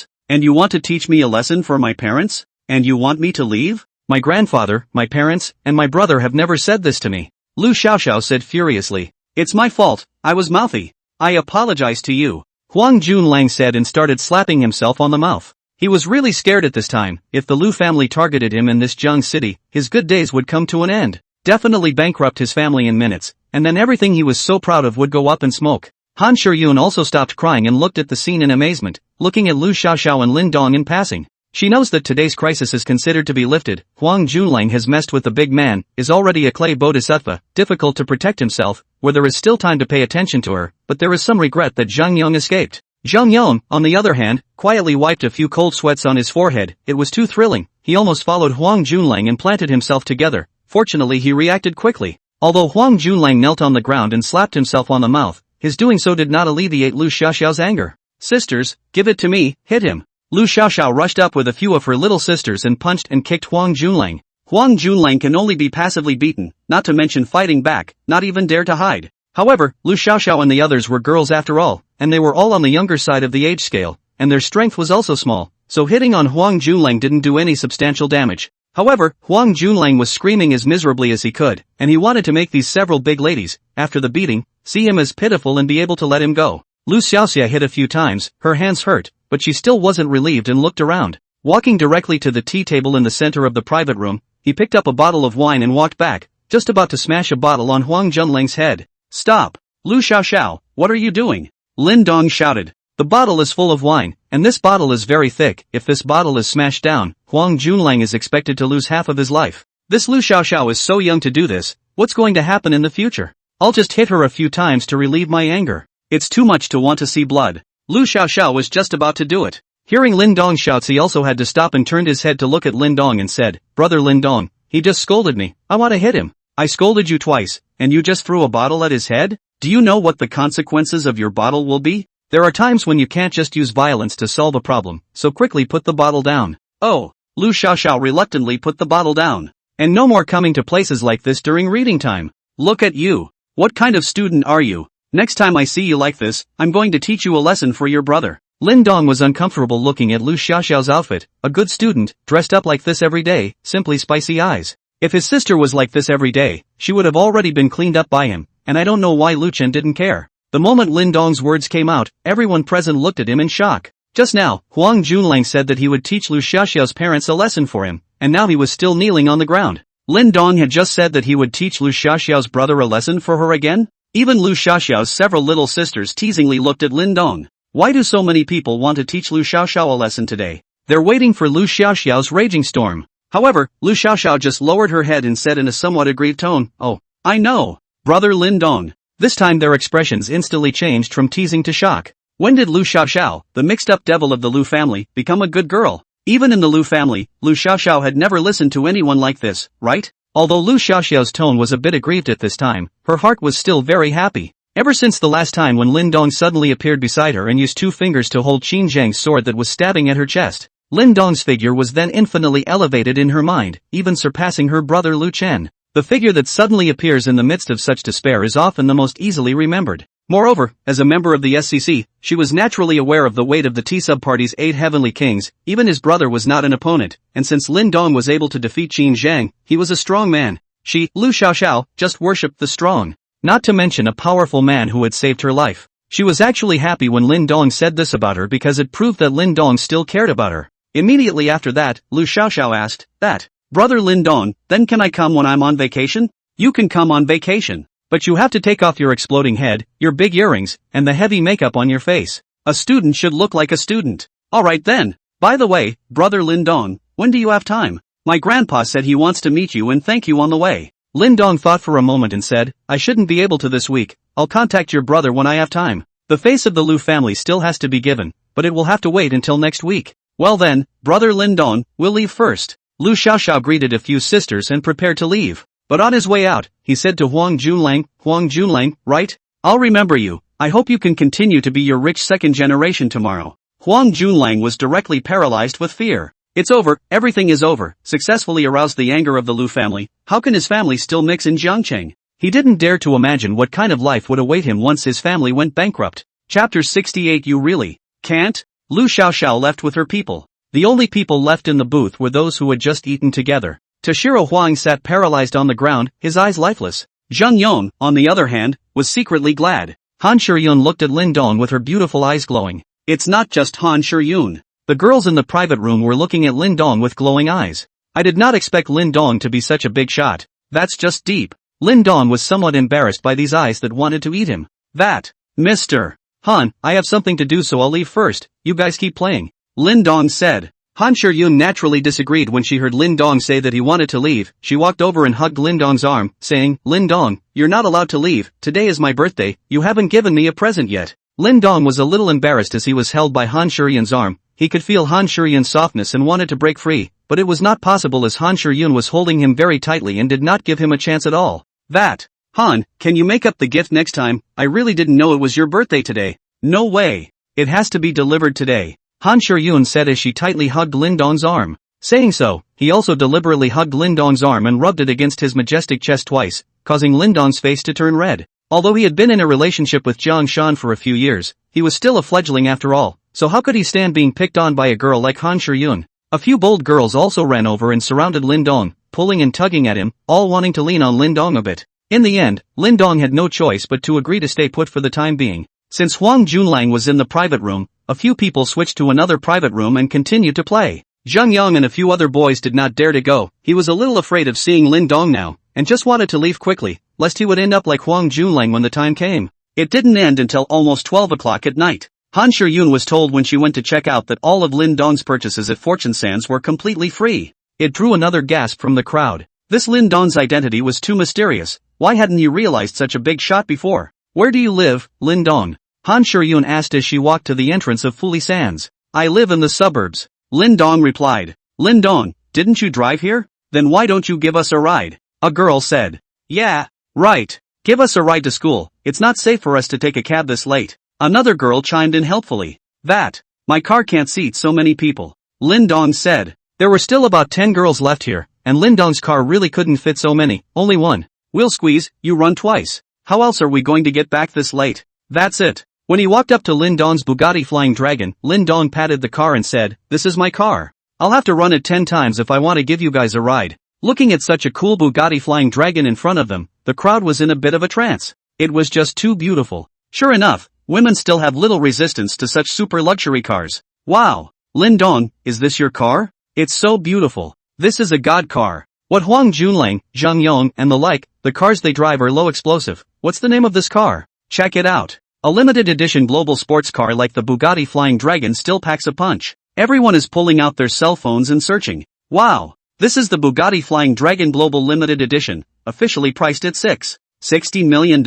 And you want me to leave? My grandfather, my parents, and my brother have never said this to me. Lu Xiaoxiao said furiously. It's my fault, I was mouthy. I apologize to you. Huang Junlang said and started slapping himself on the mouth. He was really scared at this time. If the Lu family targeted him in this Jiang city, his good days would come to an end. Definitely bankrupt his family in minutes, and then everything he was so proud of would go up in smoke. Han Shiyun also stopped crying and looked at the scene in amazement, looking at Lu Xiaoxiao and Lin Dong in passing. She knows that today's crisis is considered to be lifted. Huang Junlang has messed with the big man, is already a clay bodhisattva, difficult to protect himself, where there is still time to pay attention to her, but there is some regret that Zhang Yong escaped. Zhang Yong, on the other hand, quietly wiped a few cold sweats on his forehead. It was too thrilling. He almost followed Huang Junlang and planted himself together. Fortunately he reacted quickly. Although Huang Junlang knelt on the ground and slapped himself on the mouth, his doing so did not alleviate Lu Xiaoxiao's anger. Sisters, give it to me, hit him. Lu Xiaoxiao rushed up with a few of her little sisters and punched and kicked Huang Junlang. Huang Junlang can only be passively beaten, not to mention fighting back, not even dare to hide. However, Lu Xiaoxiao and the others were girls after all, and they were all on the younger side of the age scale, and their strength was also small, so hitting on Huang Junlang didn't do any substantial damage. However, Huang Junlang was screaming as miserably as he could, and he wanted to make these several big ladies, after the beating, see him as pitiful and be able to let him go. Lu Xiaoxia hit a few times, her hands hurt, but she still wasn't relieved and looked around. Walking directly to the tea table in the center of the private room, he picked up a bottle of wine and walked back, just about to smash a bottle on Huang Junlang's head. Stop! Lu Xiaoxiao, what are you doing? Lin Dong shouted. The bottle is full of wine, and this bottle is very thick. If this bottle is smashed down, Huang Junlang is expected to lose half of his life. This Lu Xiaoxiao is so young to do this, what's going to happen in the future? I'll just hit her a few times to relieve my anger. It's too much to want to see blood. Lu Xiaoxiao was just about to do it. Hearing Lin Dong's shouts, he also had to stop and turned his head to look at Lin Dong and said, "Brother Lin Dong, he just scolded me. I want to hit him. I scolded you twice, and you just threw a bottle at his head? Do you know what the consequences of your bottle will be? There are times when you can't just use violence to solve a problem, so quickly put the bottle down." Oh, Lu Xiaoxiao reluctantly put the bottle down. And no more coming to places like this during reading time. Look at you. What kind of student are you? Next time I see you like this, I'm going to teach you a lesson for your brother. Lin Dong was uncomfortable looking at Lu Xiaoxiao's outfit, a good student, dressed up like this every day, simply spicy eyes. If his sister was like this every day, she would have already been cleaned up by him, and I don't know why Lu Chen didn't care. The moment Lin Dong's words came out, everyone present looked at him in shock. Just now, Huang Junlang said that he would teach Lu Xiaoxiao's parents a lesson for him, and now he was still kneeling on the ground. Lin Dong had just said that he would teach Lu Xiaoxiao's brother a lesson for her again? Even Lu Xiaoxiao's several little sisters teasingly looked at Lin Dong. Why do so many people want to teach Lu Xiaoxiao a lesson today? They're waiting for Lu Xiaoxiao's raging storm. However, Lu Xiaoxiao just lowered her head and said in a somewhat aggrieved tone, "Oh, I know. Brother Lin Dong." This time their expressions instantly changed from teasing to shock. When did Lu Xiaoxiao, the mixed-up devil of the Lu family, become a good girl? Even in the Lu family, Lu Xiaoxiao had never listened to anyone like this, right? Although Lu Xiaoxiao's tone was a bit aggrieved at this time, her heart was still very happy. Ever since the last time when Lin Dong suddenly appeared beside her and used two fingers to hold Qin Zhang's sword that was stabbing at her chest, Lin Dong's figure was then infinitely elevated in her mind, even surpassing her brother Lu Chen. The figure that suddenly appears in the midst of such despair is often the most easily remembered. Moreover, as a member of the SCC, she was naturally aware of the weight of the T-Sub Party's 8 heavenly kings. Even his brother was not an opponent, and since Lin Dong was able to defeat Qin Zhang, he was a strong man. She, Lu Xiaoxiao, just worshipped the strong. Not to mention a powerful man who had saved her life. She was actually happy when Lin Dong said this about her because it proved that Lin Dong still cared about her. Immediately after that, Lu Xiaoxiao asked, "That, Brother Lin Dong, then can I come when I'm on vacation?" "You can come on vacation. But you have to take off your exploding head, your big earrings, and the heavy makeup on your face. A student should look like a student." "Alright then. By the way, Brother Lin Dong, when do you have time? My grandpa said he wants to meet you and thank you on the way." Lin Dong thought for a moment and said, "I shouldn't be able to this week. I'll contact your brother when I have time." The face of the Lu family still has to be given, but it will have to wait until next week. "Well then, Brother Lin Dong, we'll leave first." Lu Xiaoxiao greeted a few sisters and prepared to leave. But on his way out, he said to Huang Junlang, "Right? I'll remember you. I hope you can continue to be your rich second generation tomorrow." Huang Junlang was directly paralyzed with fear. It's over, everything is over. Successfully aroused the anger of the Lu family. How can his family still mix in Jiangcheng? He didn't dare to imagine what kind of life would await him once his family went bankrupt. Chapter 68. You really can't? Lu Xiaoxiao left with her people. The only people left in the booth were those who had just eaten together. Toshiro Huang sat paralyzed on the ground, his eyes lifeless. Zheng Yong, on the other hand, was secretly glad. Han Shiyun looked at Lin Dong with her beautiful eyes glowing. It's not just Han Shiyun. The girls in the private room were looking at Lin Dong with glowing eyes. I did not expect Lin Dong to be such a big shot. That's just deep. Lin Dong was somewhat embarrassed by these eyes that wanted to eat him. That, Mr. Han, I have something to do so I'll leave first, you guys keep playing. Lin Dong said. Han Shiyun naturally disagreed when she heard Lin Dong say that he wanted to leave. She walked over and hugged Lin Dong's arm, saying, "Lin Dong, you're not allowed to leave, today is my birthday, you haven't given me a present yet." Lin Dong was a little embarrassed as he was held by Han Shiyun's arm. He could feel Han Shiyun's softness and wanted to break free, but it was not possible as Han Shiyun was holding him very tightly and did not give him a chance at all. That, Han, can you make up the gift next time? I really didn't know it was your birthday today. No way. It has to be delivered today. Han Shiyun said as she tightly hugged Lin Dong's arm. Saying so, he also deliberately hugged Lin Dong's arm and rubbed it against his majestic chest twice, causing Lin Dong's face to turn red. Although he had been in a relationship with Jiang Shan for a few years, he was still a fledgling after all, so how could he stand being picked on by a girl like Han Shiyun? A few bold girls also ran over and surrounded Lin Dong, pulling and tugging at him, all wanting to lean on Lin Dong a bit. In the end, Lin Dong had no choice but to agree to stay put for the time being. Since Huang Junlang was in the private room, a few people switched to another private room and continued to play. Zheng Yang and a few other boys did not dare to go. He was a little afraid of seeing Lin Dong now, and just wanted to leave quickly, lest he would end up like Huang Junlang when the time came. It didn't end until almost 12 o'clock at night. Han Shuryun was told when she went to check out that all of Lin Dong's purchases at Fortune Sands were completely free. It drew another gasp from the crowd. This Lin Dong's identity was too mysterious. Why hadn't you realized such a big shot before? Where do you live, Lin Dong? Han Shuryun asked as she walked to the entrance of Fuli Sands. I live in the suburbs. Lin Dong replied. Lin Dong, didn't you drive here? Then why don't you give us a ride? A girl said. Yeah, right. Give us a ride to school. It's not safe for us to take a cab this late. Another girl chimed in helpfully. My car can't seat so many people. Lin Dong said. There were still about 10 girls left here, and Lin Dong's car really couldn't fit so many, only one. We'll squeeze, you run twice. How else are we going to get back this late? That's it. When he walked up to Lin Dong's Bugatti Flying Dragon, Lin Dong patted the car and said, this is my car. I'll have to run it 10 times if I want to give you guys a ride. Looking at such a cool Bugatti Flying Dragon in front of them, the crowd was in a bit of a trance. It was just too beautiful. Sure enough, women still have little resistance to such super luxury cars. Wow. Lin Dong, is this your car? It's so beautiful. This is a god car. What Huang Junlang, Zhang Yong and the like, the cars they drive are low explosive. What's the name of this car? Check it out. A limited edition global sports car like the Bugatti Flying Dragon still packs a punch. Everyone is pulling out their cell phones and searching. Wow. This is the Bugatti Flying Dragon Global Limited Edition, officially priced at $60 million?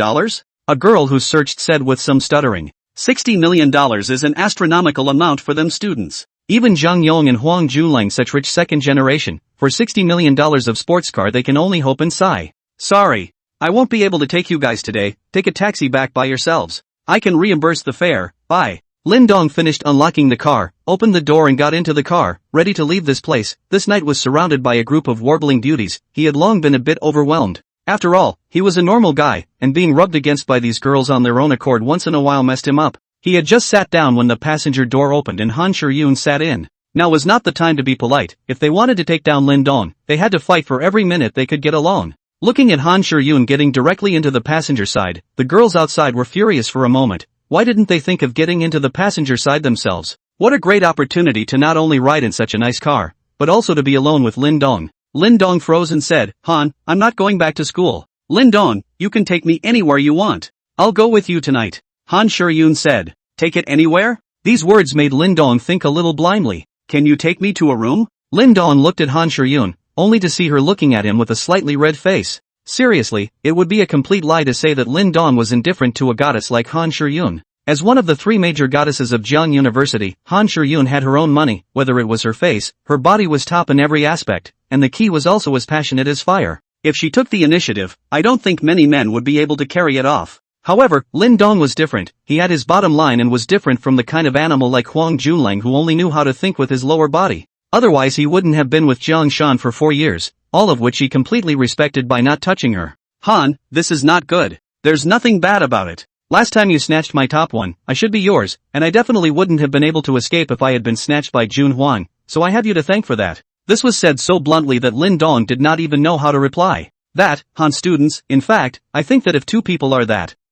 A girl who searched said with some stuttering. $60 million is an astronomical amount for them students. Even Zhang Yong and Huang Junlang such rich second generation, for $60 million of sports car they can only hope and sigh. Sorry. I won't be able to take you guys today, take a taxi back by yourselves. I can reimburse the fare, bye. Lin Dong finished unlocking the car, opened the door and got into the car, ready to leave this place. This night was surrounded by a group of warbling beauties. He had long been a bit overwhelmed. After all, he was a normal guy, and being rubbed against by these girls on their own accord once in a while messed him up. He had just sat down when the passenger door opened and Han Shuryun sat in. Now was not the time to be polite. If they wanted to take down Lin Dong, they had to fight for every minute they could get alone. Looking at Han Shuryun getting directly into the passenger side, the girls outside were furious for a moment. Why didn't they think of getting into the passenger side themselves? What a great opportunity to not only ride in such a nice car, but also to be alone with Lin Dong. Lin Dong froze and said, Han, I'm not going back to school. Lin Dong, you can take me anywhere you want. I'll go with you tonight. Han Shuryun said, take it anywhere? These words made Lin Dong think a little blindly. Can you take me to a room? Lin Dong looked at Han Shuryun, only to see her looking at him with a slightly red face. Seriously, it would be a complete lie to say that Lin Dong was indifferent to a goddess like Han Shuryun. As one of the 3 major goddesses of Jiang University, Han Shuryun had her own money, whether it was her face, her body was top in every aspect, and the key was also as passionate as fire. If she took the initiative, I don't think many men would be able to carry it off. However, Lin Dong was different. He had his bottom line and was different from the kind of animal like Huang Junlang who only knew how to think with his lower body. Otherwise he wouldn't have been with Jiang Shan for 4 years, all of which he completely respected by not touching her. Han, this is not good. There's nothing bad about it. Last time you snatched my top one, I should be yours, and I definitely wouldn't have been able to escape if I had been snatched by Jun Huang, so I have you to thank for that. This was said so bluntly that Lin Dong did not even know how to reply. Han students, in fact, I think that if 2 people are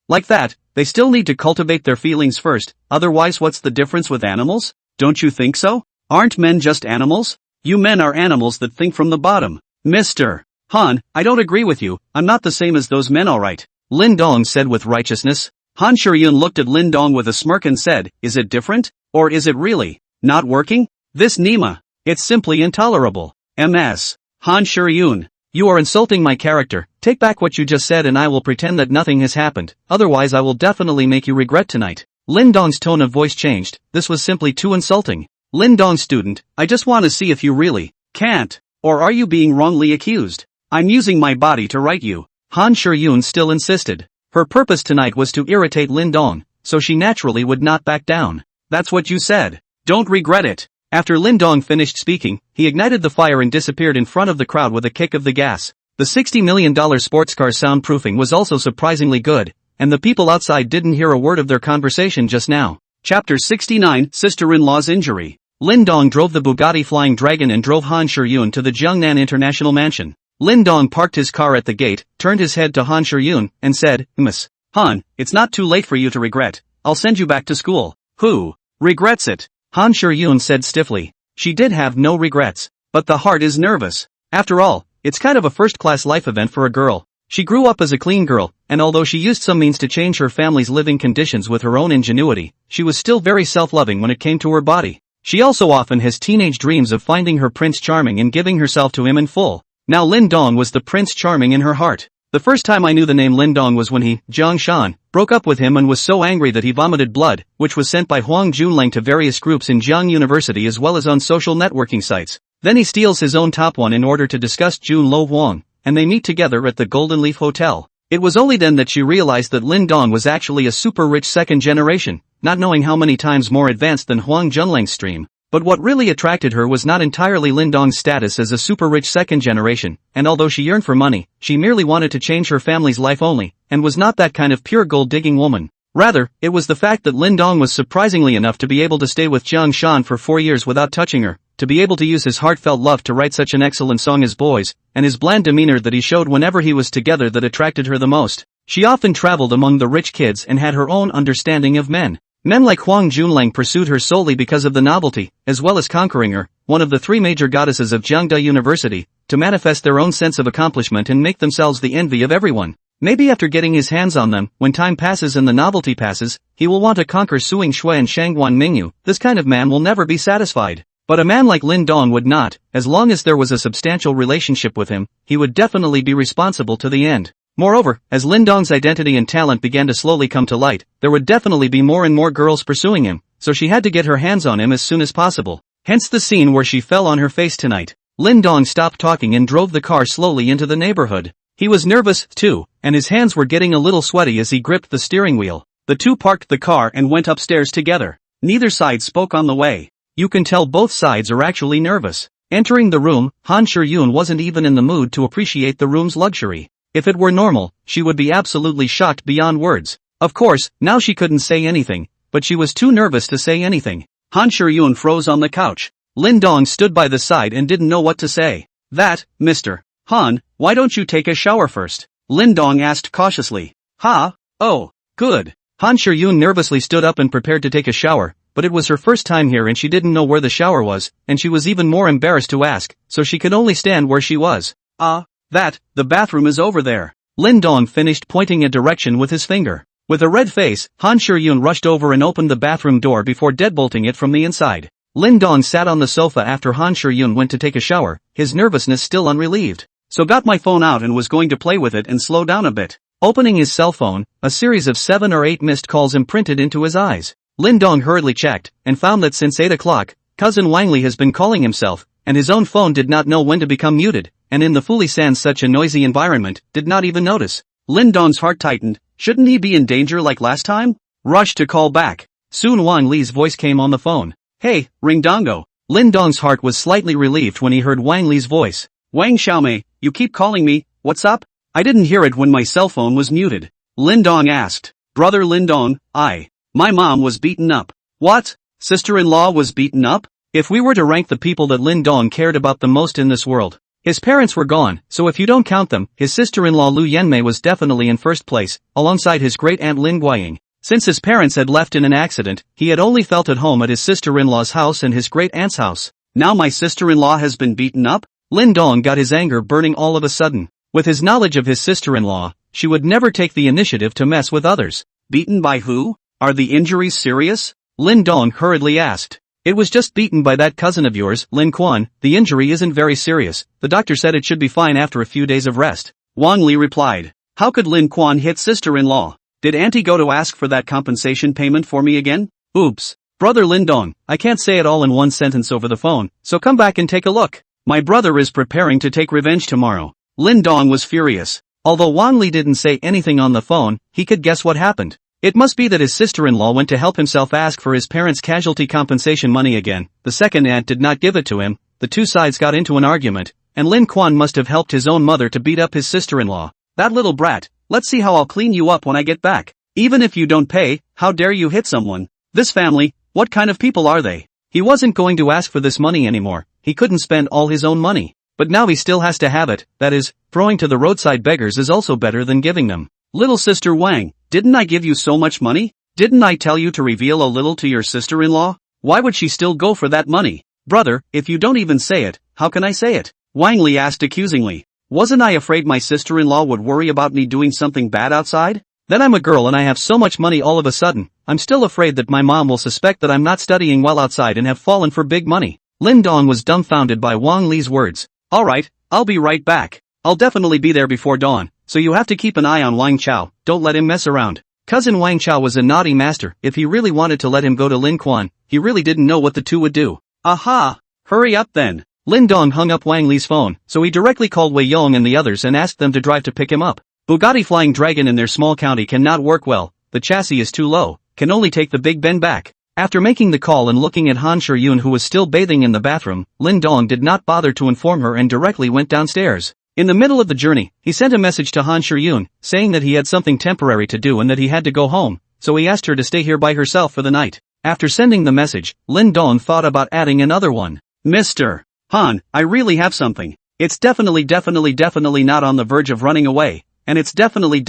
like that, they still need to cultivate their feelings first, otherwise what's the difference with animals? Don't you think so? Aren't men just animals? You men are animals that think from the bottom. Mr. Han, I don't agree with you, I'm not the same as those men alright. Lin Dong said with righteousness. Han Shuryun looked at Lin Dong with a smirk and said, is it different? Or is it really not working? This Nima. It's simply intolerable. MS. Han Shuryun. You are insulting my character. Take back what you just said and I will pretend that nothing has happened, otherwise I will definitely make you regret tonight. Lin Dong's tone of voice changed. This was simply too insulting. Lin Dong student, I just want to see if you really can't. Or are you being wrongly accused? I'm using my body to write you. Han Shuryun still insisted. Her purpose tonight was to irritate Lin Dong, so she naturally would not back down. That's what you said. Don't regret it. After Lin Dong finished speaking, he ignited the fire and disappeared in front of the crowd with a kick of the gas. The $60 million sports car soundproofing was also surprisingly good, and the people outside didn't hear a word of their conversation just now. Chapter 69, Sister-in-law's Injury. Lin Dong drove the Bugatti Flying Dragon and drove Han Shuryun to the Jiangnan International Mansion. Lin Dong parked his car at the gate, turned his head to Han Shuryun, and said, Miss Han, it's not too late for you to regret. I'll send you back to school. Who regrets it? Han Shuryun said stiffly. She did have no regrets. But the heart is nervous. After all, it's kind of a first-class life event for a girl. She grew up as a clean girl, and although she used some means to change her family's living conditions with her own ingenuity, she was still very self-loving when it came to her body. She also often has teenage dreams of finding her Prince Charming and giving herself to him in full. Now Lin Dong was the Prince Charming in her heart. The first time I knew the name Lin Dong was when he, Jiang Shan, broke up with him and was so angry that he vomited blood, which was sent by Huang Junlang to various groups in Jiang University as well as on social networking sites. Then he steals his own top one in order to discuss Jun Lo Huang, and they meet together at the Golden Leaf Hotel. It was only then that she realized that Lin Dong was actually a super rich second generation, not knowing how many times more advanced than Huang Junlang's stream. But what really attracted her was not entirely Lin Dong's status as a super-rich second generation, and although she yearned for money, she merely wanted to change her family's life only, and was not that kind of pure gold-digging woman. Rather, it was the fact that Lin Dong was surprisingly enough to be able to stay with Jiang Shan for 4 years without touching her, to be able to use his heartfelt love to write such an excellent song as Boys, and his bland demeanor that he showed whenever he was together that attracted her the most. She often traveled among the rich kids and had her own understanding of men. Men like Huang Junlang pursued her solely because of the novelty, as well as conquering her, one of the 3 major goddesses of Jiangda University, to manifest their own sense of accomplishment and make themselves the envy of everyone. Maybe after getting his hands on them, when time passes and the novelty passes, he will want to conquer Suing Shui and Shangguan Mingyu. This kind of man will never be satisfied. But a man like Lin Dong would not. As long as there was a substantial relationship with him, he would definitely be responsible to the end. Moreover, as Lin Dong's identity and talent began to slowly come to light, there would definitely be more and more girls pursuing him, so she had to get her hands on him as soon as possible. Hence the scene where she fell on her face tonight. Lin Dong stopped talking and drove the car slowly into the neighborhood. He was nervous, too, and his hands were getting a little sweaty as he gripped the steering wheel. The two parked the car and went upstairs together. Neither side spoke on the way. You can tell both sides are actually nervous. Entering the room, Han Shiyun wasn't even in the mood to appreciate the room's luxury. If it were normal, she would be absolutely shocked beyond words. Of course, now she couldn't say anything, but she was too nervous to say anything. Han Shiyun froze on the couch. Lin Dong stood by the side and didn't know what to say. Mr. Han, why don't you take a shower first? Lin Dong asked cautiously. Oh, good. Han Shiyun nervously stood up and prepared to take a shower, but it was her first time here and she didn't know where the shower was, and she was even more embarrassed to ask, so she could only stand where she was. The bathroom is over there. Lin Dong finished pointing a direction with his finger. With a red face, Han Shiyun rushed over and opened the bathroom door before deadbolting it from the inside. Lin Dong sat on the sofa after Han Shiyun went to take a shower, his nervousness still unrelieved. So got my phone out and was going to play with it and slow down a bit. Opening his cell phone, a series of 7 or 8 missed calls imprinted into his eyes. Lin Dong hurriedly checked, and found that since 8 o'clock, cousin Wang Li has been calling himself, and his own phone did not know when to become muted, and in the fully sans such a noisy environment, did not even notice. Lin Dong's heart tightened. Shouldn't he be in danger like last time? Rushed to call back. Soon Wang Li's voice came on the phone. Hey, Ring Dongo. Lin Dong's heart was slightly relieved when he heard Wang Li's voice. Wang Xiaomei, you keep calling me, what's up? I didn't hear it when my cell phone was muted. Lin Dong asked. Brother Lin Dong, my mom was beaten up. What? Sister-in-law was beaten up? If we were to rank the people that Lin Dong cared about the most in this world, his parents were gone, so if you don't count them, his sister-in-law Lu Yanmei was definitely in first place, alongside his great-aunt Lin Guiying. Since his parents had left in an accident, he had only felt at home at his sister-in-law's house and his great-aunt's house. Now my sister-in-law has been beaten up? Lin Dong got his anger burning all of a sudden. With his knowledge of his sister-in-law, she would never take the initiative to mess with others. Beaten by who? Are the injuries serious? Lin Dong hurriedly asked. It was just beaten by that cousin of yours, Lin Quan. The injury isn't very serious. The doctor said it should be fine after a few days of rest. Wang Li replied. How could Lin Quan hit sister-in-law? Did auntie go to ask for that compensation payment for me again? Oops. Brother Lin Dong, I can't say it all in one sentence over the phone, so come back and take a look. My brother is preparing to take revenge tomorrow. Lin Dong was furious. Although Wang Li didn't say anything on the phone, he could guess what happened. It must be that his sister-in-law went to help himself ask for his parents' casualty compensation money again. The second aunt did not give it to him. The two sides got into an argument, and Lin Quan must have helped his own mother to beat up his sister-in-law. That little brat, let's see how I'll clean you up when I get back. Even if you don't pay, how dare you hit someone? This family, what kind of people are they? He wasn't going to ask for this money anymore. He couldn't spend all his own money. But now he still has to have it. That is, throwing to the roadside beggars is also better than giving them. Little sister Wang, didn't I give you so much money? Didn't I tell you to reveal a little to your sister-in-law? Why would she still go for that money? Brother, if you don't even say it, how can I say it? Wang Li asked accusingly. Wasn't I afraid my sister-in-law would worry about me doing something bad outside? Then I'm a girl and I have so much money all of a sudden, I'm still afraid that my mom will suspect that I'm not studying well outside and have fallen for big money. Lin Dong was dumbfounded by Wang Li's words. Alright, I'll be right back. I'll definitely be there before dawn, so you have to keep an eye on Wang Chao, don't let him mess around. Cousin Wang Chao was a naughty master. If he really wanted to let him go to Lin Quan, he really didn't know what the two would do. Aha! Hurry up then. Lin Dong hung up Wang Li's phone, so he directly called Wei Yong and the others and asked them to drive to pick him up. Bugatti Flying Dragon in their small county cannot work well, the chassis is too low, can only take the Big Ben back. After making the call and looking at Han Shiyun who was still bathing in the bathroom, Lin Dong did not bother to inform her and directly went downstairs. In the middle of the journey, he sent a message to Han Shiyun, saying that he had something temporary to do and that he had to go home, so he asked her to stay here by herself for the night. After sending the message, Lin Dong thought about adding another one. Mr. Han, I really have something. It's definitely not on the verge of running away, and it's definitely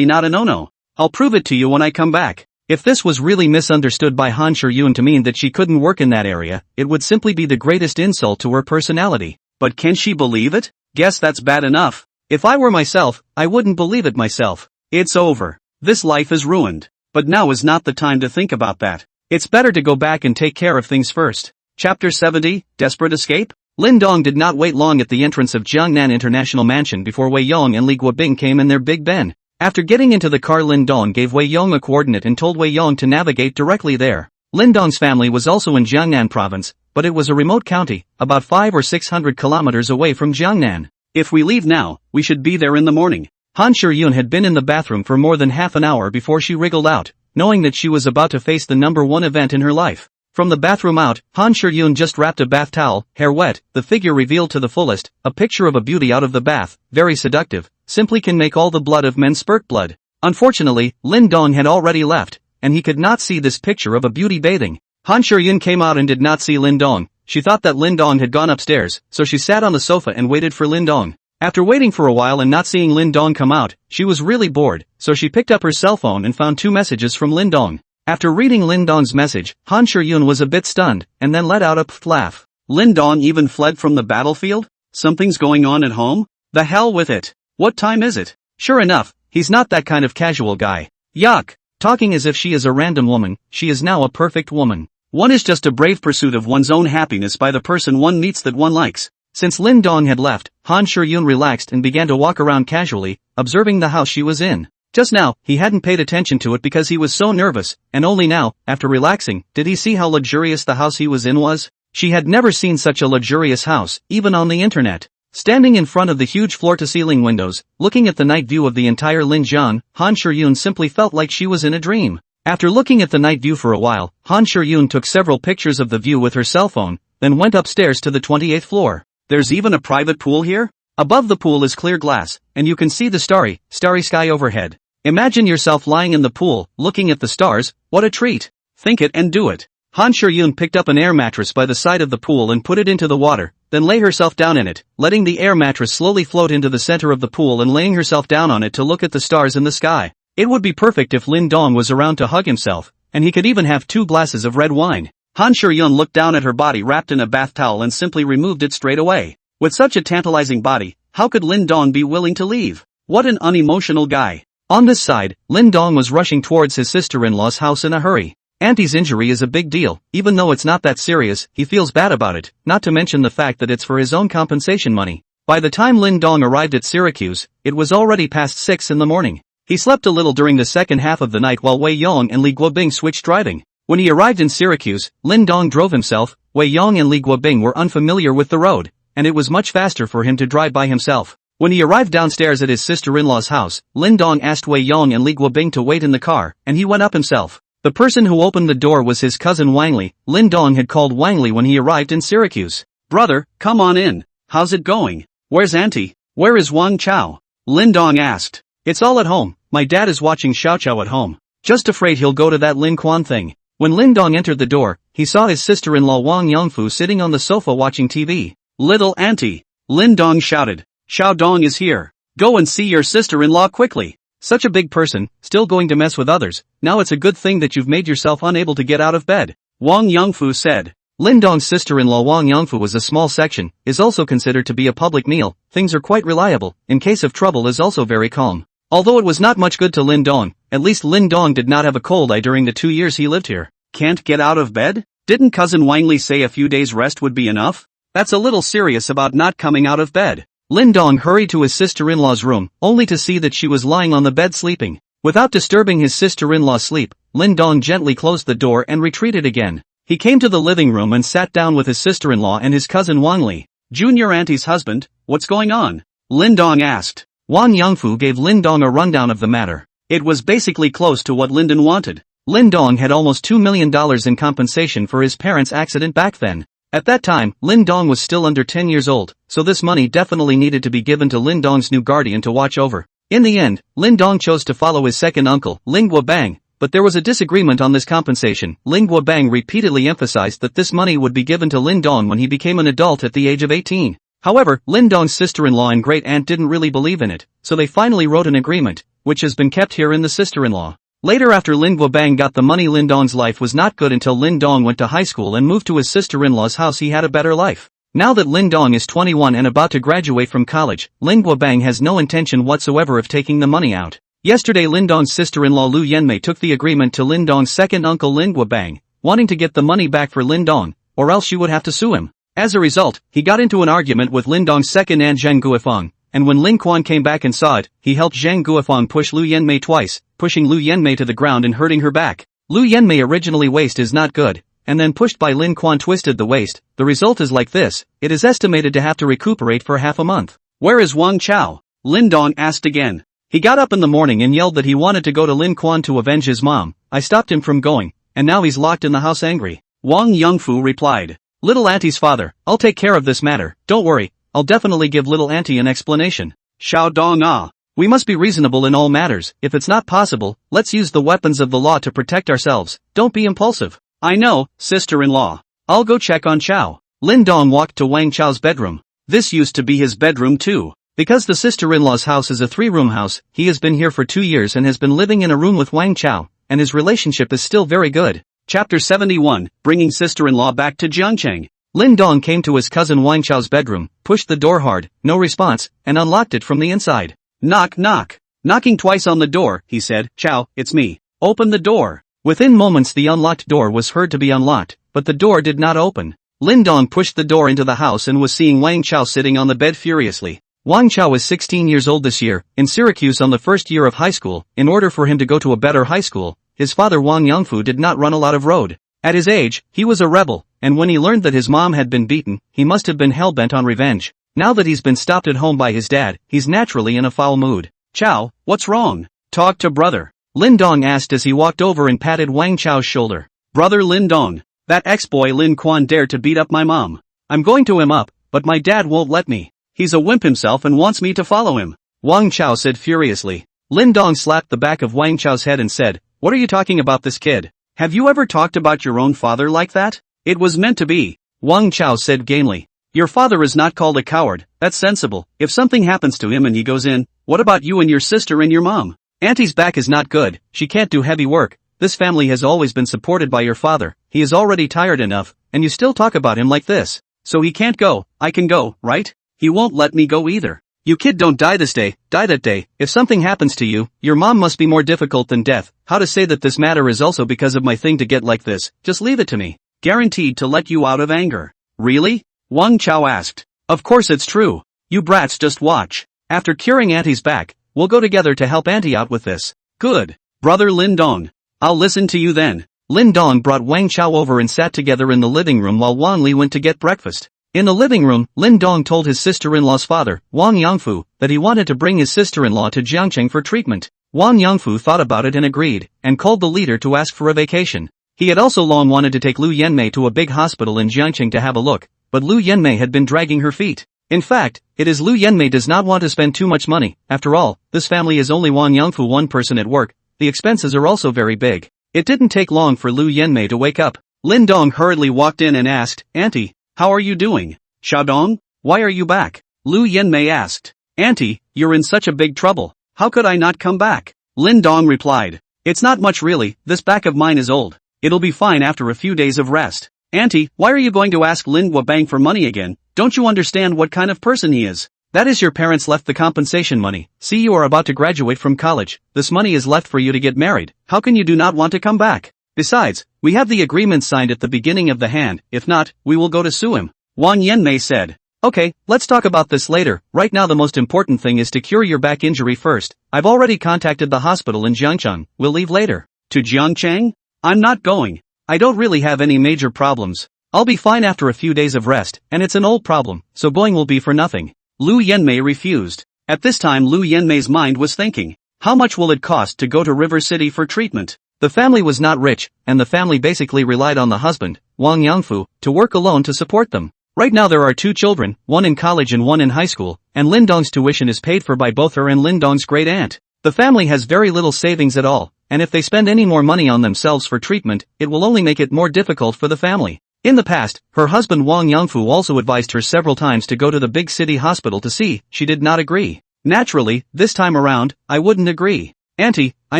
not a no-no. I'll prove it to you when I come back. If this was really misunderstood by Han Shiyun to mean that she couldn't work in that area, it would simply be the greatest insult to her personality. But can she believe it? Guess that's bad enough. If I were myself, I wouldn't believe it myself. It's over. This life is ruined. But now is not the time to think about that. It's better to go back and take care of things first. Chapter 70, Desperate Escape? Lin Dong did not wait long at the entrance of Jiangnan International Mansion before Wei Yong and Li Guobing came in their Big Ben. After getting into the car, Lin Dong gave Wei Yong a coordinate and told Wei Yong to navigate directly there. Lin Dong's family was also in Jiangnan province, but it was a remote county, about 500 or 600 kilometers away from Jiangnan. If we leave now, we should be there in the morning. Han Shiyun had been in the bathroom for more than half an hour before she wriggled out, knowing that she was about to face the #1 event in her life. From the bathroom out, Han Shiyun just wrapped a bath towel, hair wet, the figure revealed to the fullest, a picture of a beauty out of the bath, very seductive, simply can make all the blood of men spurt blood. Unfortunately, Lin Dong had already left, and he could not see this picture of a beauty bathing. Han Shiyun came out and did not see Lin Dong. She thought that Lin Dong had gone upstairs, so she sat on the sofa and waited for Lin Dong. After waiting for a while and not seeing Lin Dong come out, she was really bored, so she picked up her cell phone and found 2 messages from Lin Dong. After reading Lin Dong's message, Han Shiyun was a bit stunned, and then let out a pfft laugh. Lin Dong even fled from the battlefield? Something's going on at home? The hell with it. What time is it? Sure enough, he's not that kind of casual guy. Yuck. Talking as if she is a random woman, she is now a perfect woman. One is just a brave pursuit of one's own happiness by the person one meets that one likes. Since Lin Dong had left, Han Shiyun relaxed and began to walk around casually, observing the house she was in. Just now, he hadn't paid attention to it because he was so nervous, and only now, after relaxing, did he see how luxurious the house he was in was. She had never seen such a luxurious house, even on the internet. Standing in front of the huge floor-to-ceiling windows, looking at the night view of the entire Linjiang, Han Shiyun simply felt like she was in a dream. After looking at the night view for a while, Han Shiyun took several pictures of the view with her cell phone, then went upstairs to the 28th floor. There's even a private pool here? Above the pool is clear glass, and you can see the starry sky overhead. Imagine yourself lying in the pool, looking at the stars. What a treat. Think it and do it. Han Shiyun picked up an air mattress by the side of the pool and put it into the water, then lay herself down in it, letting the air mattress slowly float into the center of the pool and laying herself down on it to look at the stars in the sky. It would be perfect if Lin Dong was around to hug himself, and he could even have 2 glasses of red wine. Han Shiyun looked down at her body wrapped in a bath towel and simply removed it straight away. With such a tantalizing body, how could Lin Dong be willing to leave? What an unemotional guy. On this side, Lin Dong was rushing towards his sister-in-law's house in a hurry. Auntie's injury is a big deal, even though it's not that serious, he feels bad about it, not to mention the fact that it's for his own compensation money. By the time Lin Dong arrived at Syracuse, it was already past 6 in the morning. He slept a little during the second half of the night while Wei Yong and Li Guobing switched driving. When he arrived in Syracuse, Lin Dong drove himself. Wei Yong and Li Guobing were unfamiliar with the road, and it was much faster for him to drive by himself. When he arrived downstairs at his sister-in-law's house, Lin Dong asked Wei Yong and Li Guobing to wait in the car, and he went up himself. The person who opened the door was his cousin Wang Li. Lin Dong had called Wang Li when he arrived in Syracuse. "Brother, come on in. How's it going? Where's Auntie? Where is Wang Chao?" Lin Dong asked. "It's all at home. My dad is watching Xiao Chao at home. Just afraid he'll go to that Lin Quan thing." When Lin Dong entered the door, he saw his sister-in-law Wang Yongfu sitting on the sofa watching TV. "Little Auntie!" Lin Dong shouted. "Xiao Dong is here. Go and see your sister-in-law quickly. Such a big person, still going to mess with others. Now it's a good thing that you've made yourself unable to get out of bed," Wang Yongfu said. Lindong's sister-in-law Wang Yongfu was a small section, is also considered to be a public meal, things are quite reliable, in case of trouble is also very calm. Although it was not much good to Lindong, at least Lindong did not have a cold eye during the 2 years he lived here. Can't get out of bed? Didn't cousin Wang Li say a few days rest would be enough? That's a little serious about not coming out of bed. Lindong hurried to his sister-in-law's room, only to see that she was lying on the bed sleeping. Without disturbing his sister-in-law's sleep, Lindong gently closed the door and retreated again. He came to the living room and sat down with his sister-in-law and his cousin Wang Li. Junior auntie's husband, what's going on? Lindong asked. Wang Yongfu gave Lindong a rundown of the matter. It was basically close to what Lindong wanted. Lindong had almost $2 million in compensation for his parents' accident back then. At that time, Lindong was still under 10 years old, so this money definitely needed to be given to Lindong's new guardian to watch over. In the end, Lindong chose to follow his second uncle, Lingua Bang, but there was a disagreement on this compensation. Lingua Bang repeatedly emphasized that this money would be given to Lindong when he became an adult at the age of 18. However, Lindong's sister-in-law and great-aunt didn't really believe in it, so they finally wrote an agreement, which has been kept here in the sister-in-law. Later after Lingua Bang got the money, Lindong's life was not good until Lindong went to high school and moved to his sister-in-law's house. He had a better life. Now that Lindong is 21 and about to graduate from college, Lingua Bang has no intention whatsoever of taking the money out. Yesterday Lindong's sister-in-law Lu Yenmei took the agreement to Lindong's second uncle Lingua Bang, wanting to get the money back for Lindong, or else she would have to sue him. As a result, he got into an argument with Lindong's second aunt Zhang Guifang, and when Ling Quan came back and saw it, he helped Zhang Guifang push Lu Yenmei twice, pushing Lu Yenmei to the ground and hurting her back. Lu Yenmei originally waist is not good, and then pushed by Ling Quan twisted the waist. The result is like this. It is estimated to have to recuperate for half a month. Where is Wang Chao? Lindong asked again. He got up in the morning and yelled that he wanted to go to Ling Quan to avenge his mom. I stopped him from going, and now he's locked in the house angry. Wang Yongfu replied. Little auntie's father, I'll take care of this matter, don't worry, I'll definitely give little auntie an explanation. Xiao Dong Ah. We must be reasonable in all matters. If it's not possible, let's use the weapons of the law to protect ourselves. Don't be impulsive. I know, sister-in-law. I'll go check on Chao. Lindong walked to Wang Chao's bedroom. This used to be his bedroom too. Because the sister-in-law's house is a 3-room house, he has been here for 2 years and has been living in a room with Wang Chao, and his relationship is still very good. Chapter 71, Bringing Sister-in-Law Back to Jiangcheng. Lindong came to his cousin Wang Chao's bedroom, pushed the door hard, no response, and unlocked it from the inside. Knock knock. Knocking twice on the door, he said, Chao, it's me. Open the door. Within moments the unlocked door was heard to be unlocked, but the door did not open. Lindong pushed the door into the house and was seeing Wang Chao sitting on the bed furiously. Wang Chao is 16 years old this year, in Syracuse on the first year of high school. In order for him to go to a better high school, his father Wang Yongfu did not run a lot of road. At his age, he was a rebel, and when he learned that his mom had been beaten, he must have been hell-bent on revenge. Now that he's been stopped at home by his dad, he's naturally in a foul mood. Chao, what's wrong? Talk to brother. Lindong asked as he walked over and patted Wang Chao's shoulder. Brother Lindong, that ex-boy Lin Quan dared to beat up my mom. I'm going to him up, but my dad won't let me. He's a wimp himself and wants me to follow him. Wang Chao said furiously. Lindong slapped the back of Wang Chao's head and said, What are you talking about this kid? Have you ever talked about your own father like that? It was meant to be. Wang Chao said gamely. Your father is not called a coward, that's sensible. If something happens to him and he goes in, what about you and your sister and your mom? Auntie's back is not good, she can't do heavy work. This family has always been supported by your father, he is already tired enough, and you still talk about him like this. So he can't go, I can go, right? He won't let me go either. You kid don't die this day, die that day. If something happens to you, your mom must be more difficult than death. How to say that this matter is also because of my thing to get like this, just leave it to me. Guaranteed to let you out of anger. Really? Wang Chao asked. Of course it's true. You brats just watch. After curing Auntie's back, we'll go together to help Auntie out with this. Good. Brother Lindong. I'll listen to you then. Lindong brought Wang Chao over and sat together in the living room while Wang Li went to get breakfast. In the living room, Lindong told his sister-in-law's father, Wang Yongfu, that he wanted to bring his sister-in-law to Jiangcheng for treatment. Wang Yongfu thought about it and agreed, and called the leader to ask for a vacation. He had also long wanted to take Lu Yenmei to a big hospital in Jiangcheng to have a look, but Lu Yenmei had been dragging her feet. In fact, it is Lu Yenmei does not want to spend too much money. After all, this family is only Wang Yongfu one person at work. The expenses are also very big. It didn't take long for Lu Yenmei to wake up. Lindong hurriedly walked in and asked, Auntie, how are you doing? Xiaodong, why are you back? Lu Yenmei asked. Auntie, you're in such a big trouble. How could I not come back? Lindong replied. It's not much really, this back of mine is old. It'll be fine after a few days of rest. Auntie, why are you going to ask Lin Guobang for money again? Don't you understand what kind of person he is? That is, your parents left the compensation money. See, you are about to graduate from college. This money is left for you to get married. How can you do not want to come back? Besides, we have the agreement signed at the beginning of the hand. If not, we will go to sue him. Wang Yanmei said. Okay, let's talk about this later. Right now the most important thing is to cure your back injury first. I've already contacted the hospital in Jiangcheng. We'll leave later. To Jiangcheng? I'm not going. I don't really have any major problems. I'll be fine after a few days of rest, and it's an old problem, so going will be for nothing. Lu Yanmei refused. At this time Lu Yanmei's mind was thinking, how much will it cost to go to River City for treatment? The family was not rich, and the family basically relied on the husband, Wang Yangfu, to work alone to support them. Right now there are 2 children, one in college and one in high school, and Lin Dong's tuition is paid for by both her and Lin Dong's great aunt. The family has very little savings at all, and if they spend any more money on themselves for treatment, it will only make it more difficult for the family. In the past, her husband Wang Yangfu also advised her several times to go to the big city hospital to see. She did not agree. Naturally, this time around, I wouldn't agree. Auntie, I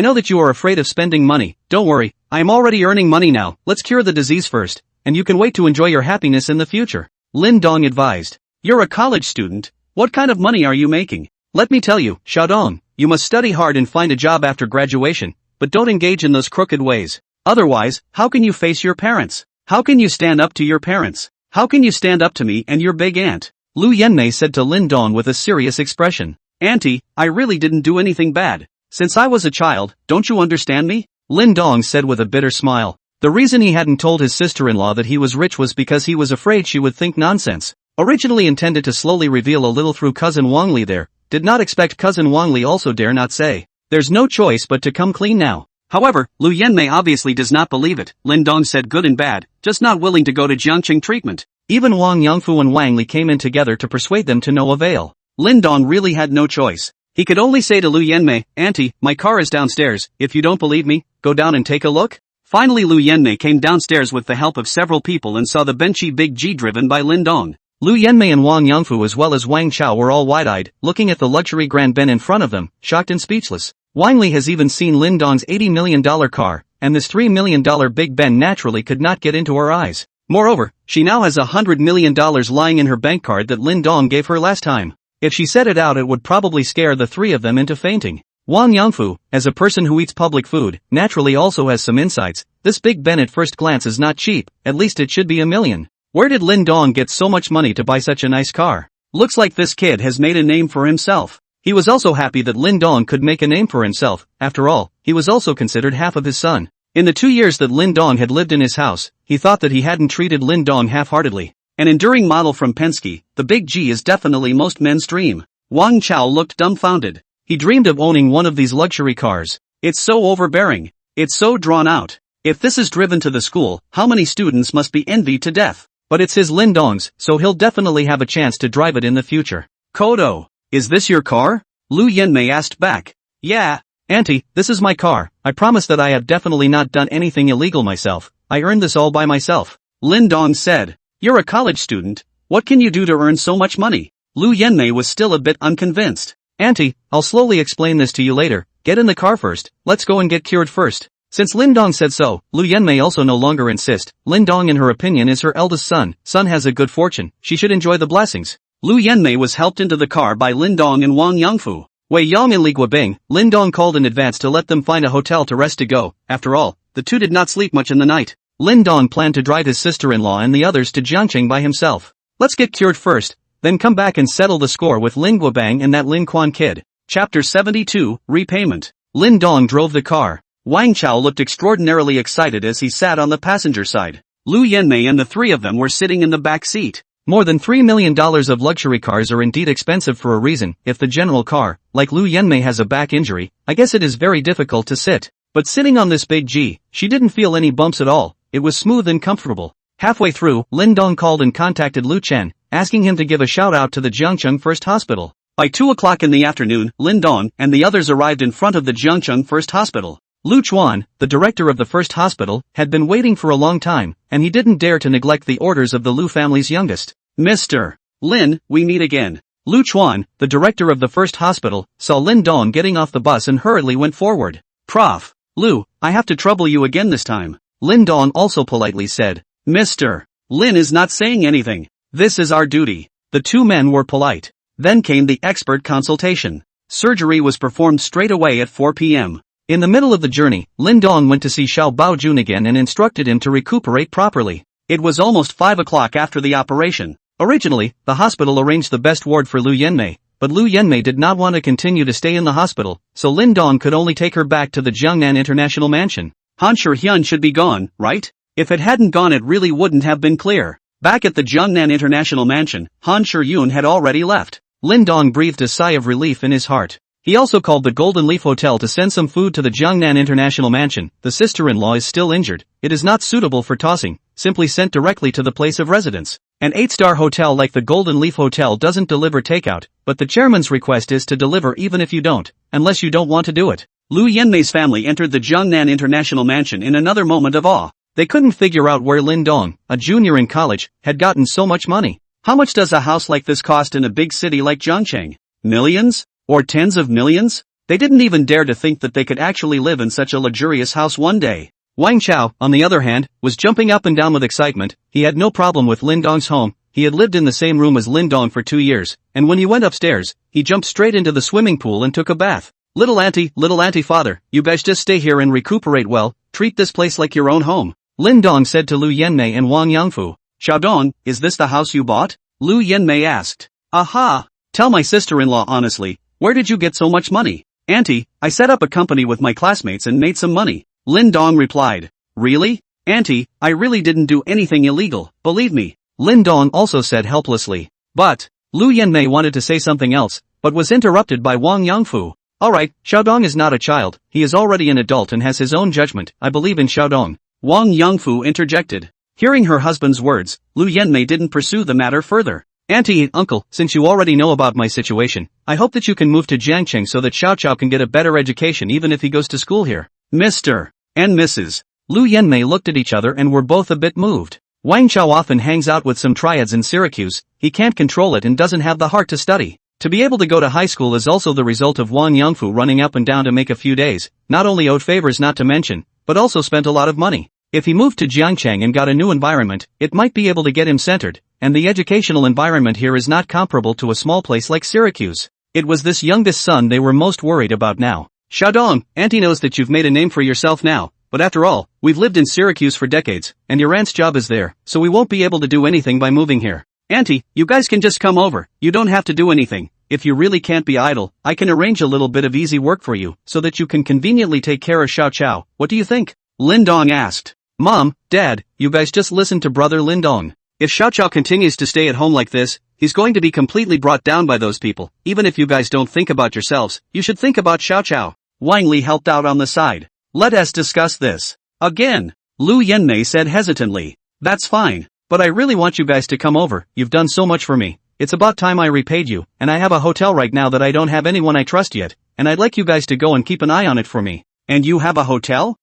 know that you are afraid of spending money. Don't worry, I am already earning money now. Let's cure the disease first, and you can wait to enjoy your happiness in the future. Lin Dong advised. You're a college student. What kind of money are you making? Let me tell you, Xiaodong, you must study hard and find a job after graduation, but don't engage in those crooked ways. Otherwise, how can you face your parents? How can you stand up to your parents? How can you stand up to me and your big aunt? Lu Yanmei said to Lin Dong with a serious expression. Auntie, I really didn't do anything bad. Since I was a child, don't you understand me? Lin Dong said with a bitter smile. The reason he hadn't told his sister-in-law that he was rich was because he was afraid she would think nonsense. Originally intended to slowly reveal a little through cousin Wang Li there, did not expect cousin Wang Li also dare not say. There's no choice but to come clean now. However, Lu Yanmei obviously does not believe it. Lin Dong said good and bad, just not willing to go to Jiangcheng treatment. Even Wang Yangfu and Wang Li came in together to persuade them to no avail. Lin Dong really had no choice. He could only say to Lu Yanmei, Auntie, my car is downstairs. If you don't believe me, go down and take a look. Finally Lu Yanmei came downstairs with the help of several people and saw the Benchi Big G driven by Lin Dong. Lu Yanmei and Wang Yangfu as well as Wang Chao were all wide-eyed, looking at the luxury Grand Ben in front of them, shocked and speechless. Wang Li has even seen Lin Dong's $80 million car, and this $3 million Big Ben naturally could not get into her eyes. Moreover, she now has $100 million lying in her bank card that Lin Dong gave her last time. If she said it out it would probably scare the 3 of them into fainting. Wang Yangfu, as a person who eats public food, naturally also has some insights. This Big Ben at first glance is not cheap, at least it should be $1 million. Where did Lin Dong get so much money to buy such a nice car? Looks like this kid has made a name for himself. He was also happy that Lin Dong could make a name for himself. After all, he was also considered half of his son. In the 2 years that Lin Dong had lived in his house, he thought that he hadn't treated Lin Dong half-heartedly. An enduring model from Penske, the Big G is definitely most men's dream. Wang Chao looked dumbfounded. He dreamed of owning one of these luxury cars. It's so overbearing. It's so drawn out. If this is driven to the school, how many students must be envied to death? But it's his Lin Dong's, so he'll definitely have a chance to drive it in the future. Kodo, is this your car? Lu Yanmei asked back. Yeah. Auntie, this is my car. I promise that I have definitely not done anything illegal myself. I earned this all by myself. Lin Dong said. You're a college student. What can you do to earn so much money? Lu Yanmei was still a bit unconvinced. Auntie, I'll slowly explain this to you later. Get in the car first. Let's go and get cured first. Since Lin Dong said so, Lu Yanmei also no longer insist. Lin Dong in her opinion is her eldest son. Son has a good fortune. She should enjoy the blessings. Lu Yanmei was helped into the car by Lin Dong and Wang Yangfu. Wei Yang and Li Guobing, Lin Dong called in advance to let them find a hotel to rest to go. After all, the 2 did not sleep much in the night. Lin Dong planned to drive his sister-in-law and the others to Jiangcheng by himself. Let's get cured first, then come back and settle the score with Lin Guobang and that Lin Quan kid. Chapter 72, Repayment. Lin Dong drove the car. Wang Chao looked extraordinarily excited as he sat on the passenger side. Lu Yanmei and the 3 of them were sitting in the back seat. More than $3 million of luxury cars are indeed expensive for a reason. If the general car, like Lu Yanmei, has a back injury, I guess it is very difficult to sit. But sitting on this Big G, she didn't feel any bumps at all. It was smooth and comfortable. Halfway through, Lin Dong called and contacted Lu Chen, asking him to give a shout out to the Jiangcheng First Hospital. By 2 o'clock in the afternoon, Lin Dong and the others arrived in front of the Jiangcheng First Hospital. Lu Chuan, the director of the first hospital, had been waiting for a long time, and he didn't dare to neglect the orders of the Lu family's youngest. Mr. Lin, we meet again. Lu Chuan, the director of the first hospital, saw Lin Dong getting off the bus and hurriedly went forward. Prof. Lu, I have to trouble you again this time. Lin Dong also politely said. Mr. Lin is not saying anything. This is our duty. The two men were polite. Then came the expert consultation. Surgery was performed straight away at 4 p.m. In the middle of the journey, Lin Dong went to see Xiao Baojun again and instructed him to recuperate properly. It was almost 5 o'clock after the operation. Originally, the hospital arranged the best ward for Lu Yanmei, but Lu Yanmei did not want to continue to stay in the hospital, so Lin Dong could only take her back to the Jiangnan International Mansion. Han Shihyun should be gone, right? If it hadn't gone it really wouldn't have been clear. Back at the Jiangnan International Mansion, Han Shihyun had already left. Lin Dong breathed a sigh of relief in his heart. He also called the Golden Leaf Hotel to send some food to the Jiangnan International Mansion. The sister-in-law is still injured. It is not suitable for tossing, simply sent directly to the place of residence. An 8-star hotel like the Golden Leaf Hotel doesn't deliver takeout, but the chairman's request is to deliver even if you don't, unless you don't want to do it. Lu Yanmei's family entered the Jiangnan International Mansion in another moment of awe. They couldn't figure out where Lin Dong, a junior in college, had gotten so much money. How much does a house like this cost in a big city like Zhangcheng? Millions? Or tens of millions? They didn't even dare to think that they could actually live in such a luxurious house one day. Wang Chao, on the other hand, was jumping up and down with excitement. He had no problem with Lin Dong's home. He had lived in the same room as Lin Dong for 2 years, and when he went upstairs, he jumped straight into the swimming pool and took a bath. Little auntie father, you guys just stay here and recuperate well, treat this place like your own home. Lin Dong said to Lu Yanmei and Wang Yangfu. Xiaodong, is this the house you bought? Lu Yanmei asked. Aha! Tell my sister-in-law honestly, where did you get so much money? Auntie, I set up a company with my classmates and made some money. Lin Dong replied. Really? Auntie, I really didn't do anything illegal, believe me. Lin Dong also said helplessly. But, Lu Yanmei wanted to say something else, but was interrupted by Wang Yangfu. Alright, Xiaodong is not a child, he is already an adult and has his own judgment, I believe in Xiaodong. Wang Yangfu interjected. Hearing her husband's words, Lu Yanmei didn't pursue the matter further. Auntie, uncle, since you already know about my situation, I hope that you can move to Jiangcheng so that Xiao Chao can get a better education even if he goes to school here. Mr. and Mrs. Lu Yanmei looked at each other and were both a bit moved. Wang Chao often hangs out with some triads in Syracuse, he can't control it and doesn't have the heart to study. To be able to go to high school is also the result of Wang Yangfu running up and down to make a few days, not only owed favors not to mention, but also spent a lot of money. If he moved to Jiangcheng and got a new environment, it might be able to get him centered, and the educational environment here is not comparable to a small place like Syracuse. It was this youngest son they were most worried about now. Xiaodong, Auntie knows that you've made a name for yourself now, but after all, we've lived in Syracuse for decades, and your aunt's job is there, so we won't be able to do anything by moving here. Auntie, you guys can just come over, you don't have to do anything. If you really can't be idle, I can arrange a little bit of easy work for you, so that you can conveniently take care of Xiao Chao. What do you think? Lin Dong asked. Mom, Dad, you guys just listen to brother Lin Dong. If Xiao Chao continues to stay at home like this, he's going to be completely brought down by those people. Even if you guys don't think about yourselves, you should think about Xiao Chao. Wang Li helped out on the side. Let us discuss this. Again, Lu Yanmei said hesitantly. That's fine, but I really want you guys to come over, you've done so much for me. It's about time I repaid you, and I have a hotel right now that I don't have anyone I trust yet, and I'd like you guys to go and keep an eye on it for me. And you have a hotel?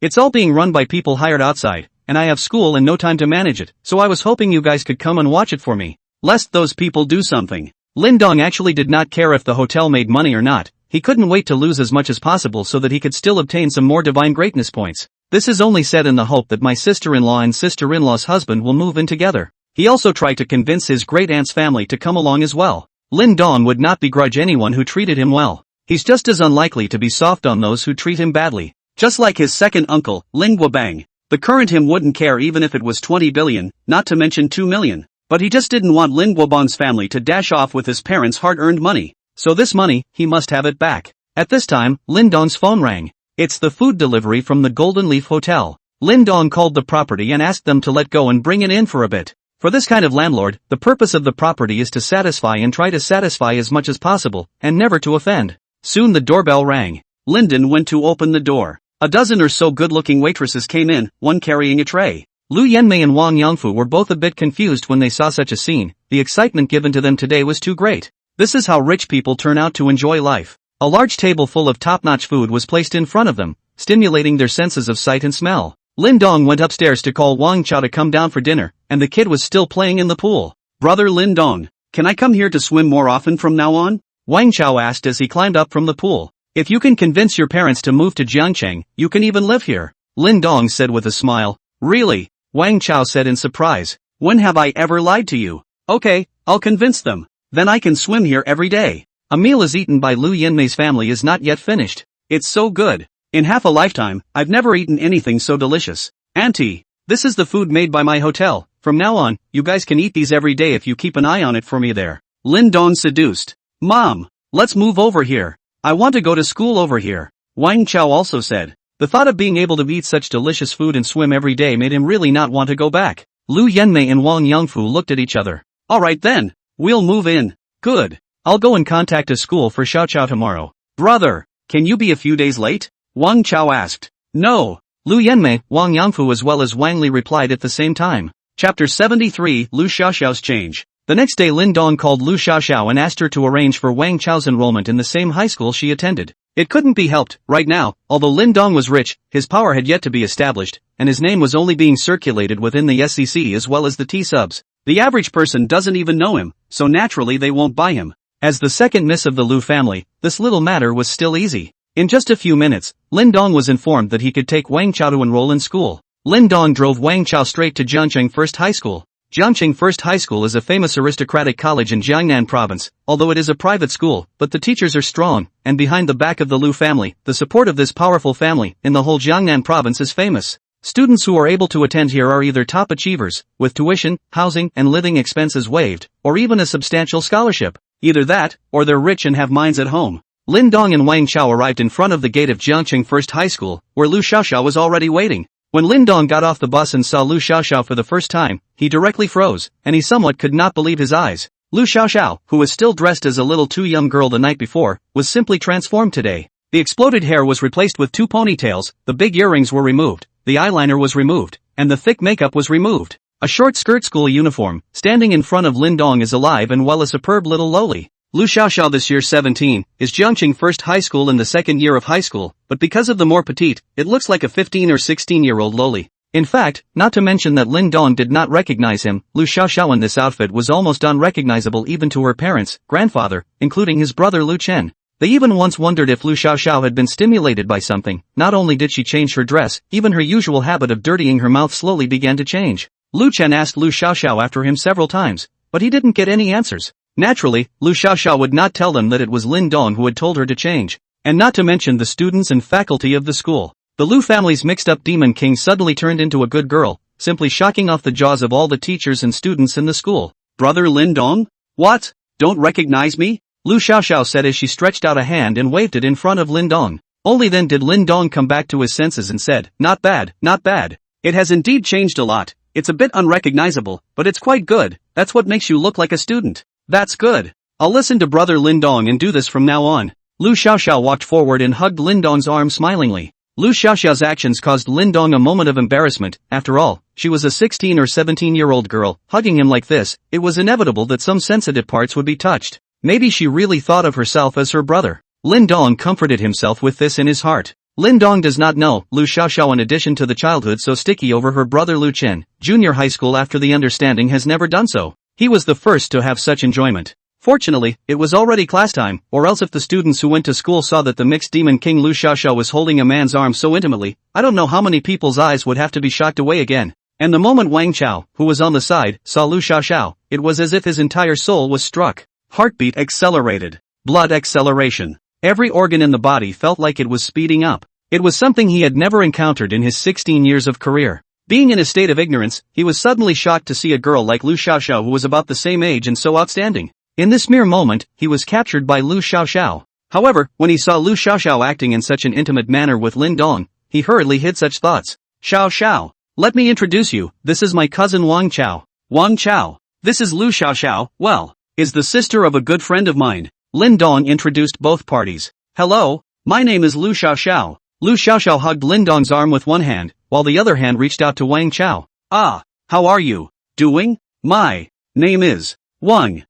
It's all being run by people hired outside, and I have school and no time to manage it, so I was hoping you guys could come and watch it for me. Lest those people do something. Lin Dong actually did not care if the hotel made money or not, he couldn't wait to lose as much as possible so that he could still obtain some more divine greatness points. This is only said in the hope that my sister-in-law and sister-in-law's husband will move in together. He also tried to convince his great-aunt's family to come along as well. Lin Dong would not begrudge anyone who treated him well. He's just as unlikely to be soft on those who treat him badly. Just like his second uncle, Lin Guobang. The current him wouldn't care even if it was 20 billion, not to mention 2 million. But he just didn't want Lin Guobang's family to dash off with his parents' hard-earned money. So this money, he must have it back. At this time, Lin Dong's phone rang. It's the food delivery from the Golden Leaf Hotel. Lin Dong called the property and asked them to let go and bring it in for a bit. For this kind of landlord, the purpose of the property is to satisfy and try to satisfy as much as possible, and never to offend. Soon the doorbell rang. Linden went to open the door. A dozen or so good-looking waitresses came in, one carrying a tray. Lu Yanmei and Wang Yangfu were both a bit confused when they saw such a scene. The excitement given to them today was too great. This is how rich people turn out to enjoy life. A large table full of top-notch food was placed in front of them, stimulating their senses of sight and smell. Lin Dong went upstairs to call Wang Chao to come down for dinner, and the kid was still playing in the pool. Brother Lin Dong, can I come here to swim more often from now on? Wang Chao asked as he climbed up from the pool. If you can convince your parents to move to Jiangcheng, you can even live here. Lin Dong said with a smile. Really? Wang Chao said in surprise. When have I ever lied to you? Okay, I'll convince them. Then I can swim here every day. A meal is eaten by Lu Yanmei's family is not yet finished. It's so good. In half a lifetime, I've never eaten anything so delicious. Auntie, this is the food made by my hotel. From now on, you guys can eat these every day if you keep an eye on it for me there. Lin Dong seduced. Mom, let's move over here. I want to go to school over here. Wang Chao also said. The thought of being able to eat such delicious food and swim every day made him really not want to go back. Lu Yanmei and Wang Yangfu looked at each other. Alright then, we'll move in. Good. I'll go and contact a school for Xiao Chao tomorrow. Brother, can you be a few days late? Wang Chao asked. No. Lu Yanmei, Wang Yangfu as well as Wang Li replied at the same time. Chapter 73, Lu Xiaoxiao's change. The next day Lin Dong called Lu Xiaoxiao and asked her to arrange for Wang Chao's enrollment in the same high school she attended. It couldn't be helped, right now, although Lin Dong was rich, his power had yet to be established, and his name was only being circulated within the SEC as well as the T-subs. The average person doesn't even know him, so naturally they won't buy him. As the second miss of the Lu family, this little matter was still easy. In just a few minutes, Lin Dong was informed that he could take Wang Chao to enroll in school. Lin Dong drove Wang Chao straight to Jiangcheng First High School. Jiangcheng First High School is a famous aristocratic college in Jiangnan province, although it is a private school, but the teachers are strong, and behind the back of the Lu family, the support of this powerful family, in the whole Jiangnan province is famous. Students who are able to attend here are either top achievers, with tuition, housing, and living expenses waived, or even a substantial scholarship. Either that, or they're rich and have mines at home. Lin Dong and Wang Chao arrived in front of the gate of Jiangcheng First High School, where Lu Xiaoxiao was already waiting. When Lin Dong got off the bus and saw Lu Xiaoxiao for the first time, he directly froze, and he somewhat could not believe his eyes. Lu Xiaoxiao, who was still dressed as a little too young girl the night before, was simply transformed today. The exploded hair was replaced with 2 ponytails, the big earrings were removed, the eyeliner was removed, and the thick makeup was removed. A short skirt school uniform, standing in front of Lin Dong is alive and well a superb little loli. Lu Xiaoxiao this year 17, is Jiangcheng First High School in the second year of high school, but because of the more petite, it looks like a 15 or 16-year-old loli. In fact, not to mention that Lin Dong did not recognize him, Lu Xiaoxiao in this outfit was almost unrecognizable even to her parents, grandfather, including his brother Lu Chen. They even once wondered if Lu Xiaoxiao had been stimulated by something. Not only did she change her dress, even her usual habit of dirtying her mouth slowly began to change. Lu Chen asked Lu Xiaoxiao after him several times, but he didn't get any answers. Naturally, Lu Xiaoxiao would not tell them that it was Lin Dong who had told her to change. And not to mention the students and faculty of the school. The Lu family's mixed-up demon king suddenly turned into a good girl, simply shocking off the jaws of all the teachers and students in the school. Brother Lin Dong? What? Don't recognize me? Lu Xiaoxiao said as she stretched out a hand and waved it in front of Lin Dong. Only then did Lin Dong come back to his senses and said, not bad, not bad. It has indeed changed a lot. It's a bit unrecognizable, but it's quite good. That's what makes you look like a student. That's good. I'll listen to Brother Lin Dong and do this from now on. Lu Xiaoxiao walked forward and hugged Lin Dong's arm smilingly. Lu Xiaoxiao's actions caused Lin Dong a moment of embarrassment. After all, she was a 16 or 17-year-old girl. Hugging him like this, it was inevitable that some sensitive parts would be touched. Maybe she really thought of herself as her brother. Lin Dong comforted himself with this in his heart. Lin Dong does not know Lu Xiaoxiao in addition to the childhood so sticky over her brother Lu Chen, junior high school after the understanding has never done so. He was the first to have such enjoyment. Fortunately, it was already class time, or else if the students who went to school saw that the mixed demon king Lu Xiaoxiao was holding a man's arm so intimately, I don't know how many people's eyes would have to be shocked away again. And the moment Wang Chao, who was on the side, saw Lu Xiaoxiao, it was as if his entire soul was struck. Heartbeat accelerated. Blood acceleration. Every organ in the body felt like it was speeding up. It was something he had never encountered in his 16 years of career. Being in a state of ignorance, he was suddenly shocked to see a girl like Lu Xiaoxiao who was about the same age and so outstanding. In this mere moment, he was captured by Lu Xiaoxiao. However, when he saw Lu Xiaoxiao acting in such an intimate manner with Lin Dong, he hurriedly hid such thoughts. Xiaoxiao, let me introduce you, this is my cousin Wang Chao. Wang Chao, this is Lu Xiaoxiao, well, is the sister of a good friend of mine. Lin Dong introduced both parties. Hello, my name is Lu Xiaoxiao. Lu Xiaoxiao hugged Lin Dong's arm with one hand, while the other hand reached out to Wang Chao. Ah, how are you doing? My name is Wang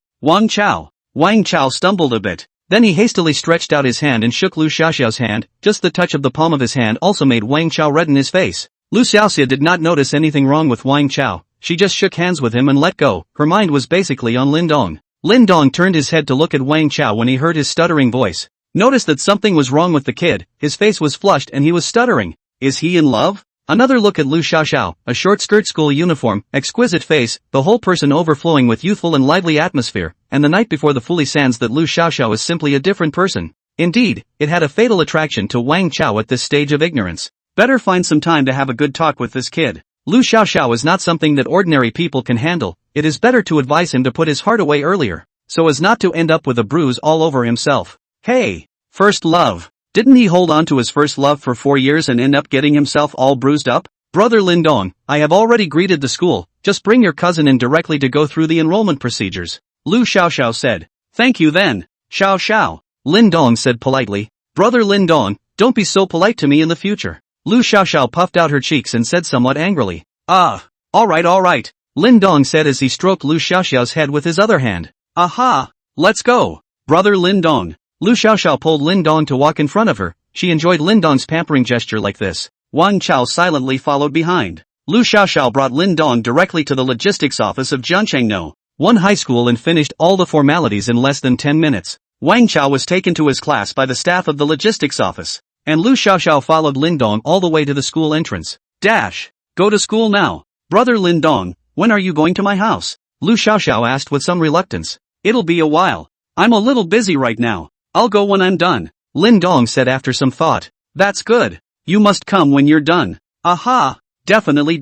Chao. Wang Chao stumbled a bit. Then he hastily stretched out his hand and shook Lu Xiaoxiao's hand. Just the touch of the palm of his hand also made Wang Chao redden his face. Lu Xiaoxia did not notice anything wrong with Wang Chao. She just shook hands with him and let go. Her mind was basically on Lin Dong. Lin Dong turned his head to look at Wang Chao when he heard his stuttering voice. Noticed that something was wrong with the kid. His face was flushed and he was stuttering. Is he in love? Another look at Lu Xiaoxiao, a short skirt school uniform, exquisite face, the whole person overflowing with youthful and lively atmosphere, and the night before the fully sands that Lu Xiaoxiao is simply a different person. Indeed, it had a fatal attraction to Wang Chao at this stage of ignorance. Better find some time to have a good talk with this kid. Lu Xiaoxiao is not something that ordinary people can handle. It is better to advise him to put his heart away earlier, so as not to end up with a bruise all over himself. Hey! First love. Didn't he hold on to his first love for 4 years and end up getting himself all bruised up? Brother Lindong, I have already greeted the school, just bring your cousin in directly to go through the enrollment procedures. Lu Xiaoxiao said. Thank you then. Xiao. Lindong said politely. Brother Lindong, don't be so polite to me in the future. Lu Xiaoxiao puffed out her cheeks and said somewhat angrily. Alright. Lindong said as he stroked Lu Xiaoxiao's head with his other hand. Aha! Let's go. Brother Lindong. Lu Xiaoxiao pulled Lindong to walk in front of her. She enjoyed Lindong's pampering gesture like this. Wang Chao silently followed behind. Lu Xiaoxiao brought Lindong directly to the logistics office of Jiangcheng One High School and finished all the formalities in less than 10 minutes. Wang Chao was taken to his class by the staff of the logistics office, and Lu Xiaoxiao followed Lindong all the way to the school entrance. Go to school now. Brother Lindong, when are you going to my house? Lu Xiaoxiao asked with some reluctance. It'll be a while. I'm a little busy right now. I'll go when I'm done. Lindong said after some thought. That's good. You must come when you're done. Aha! Definitely.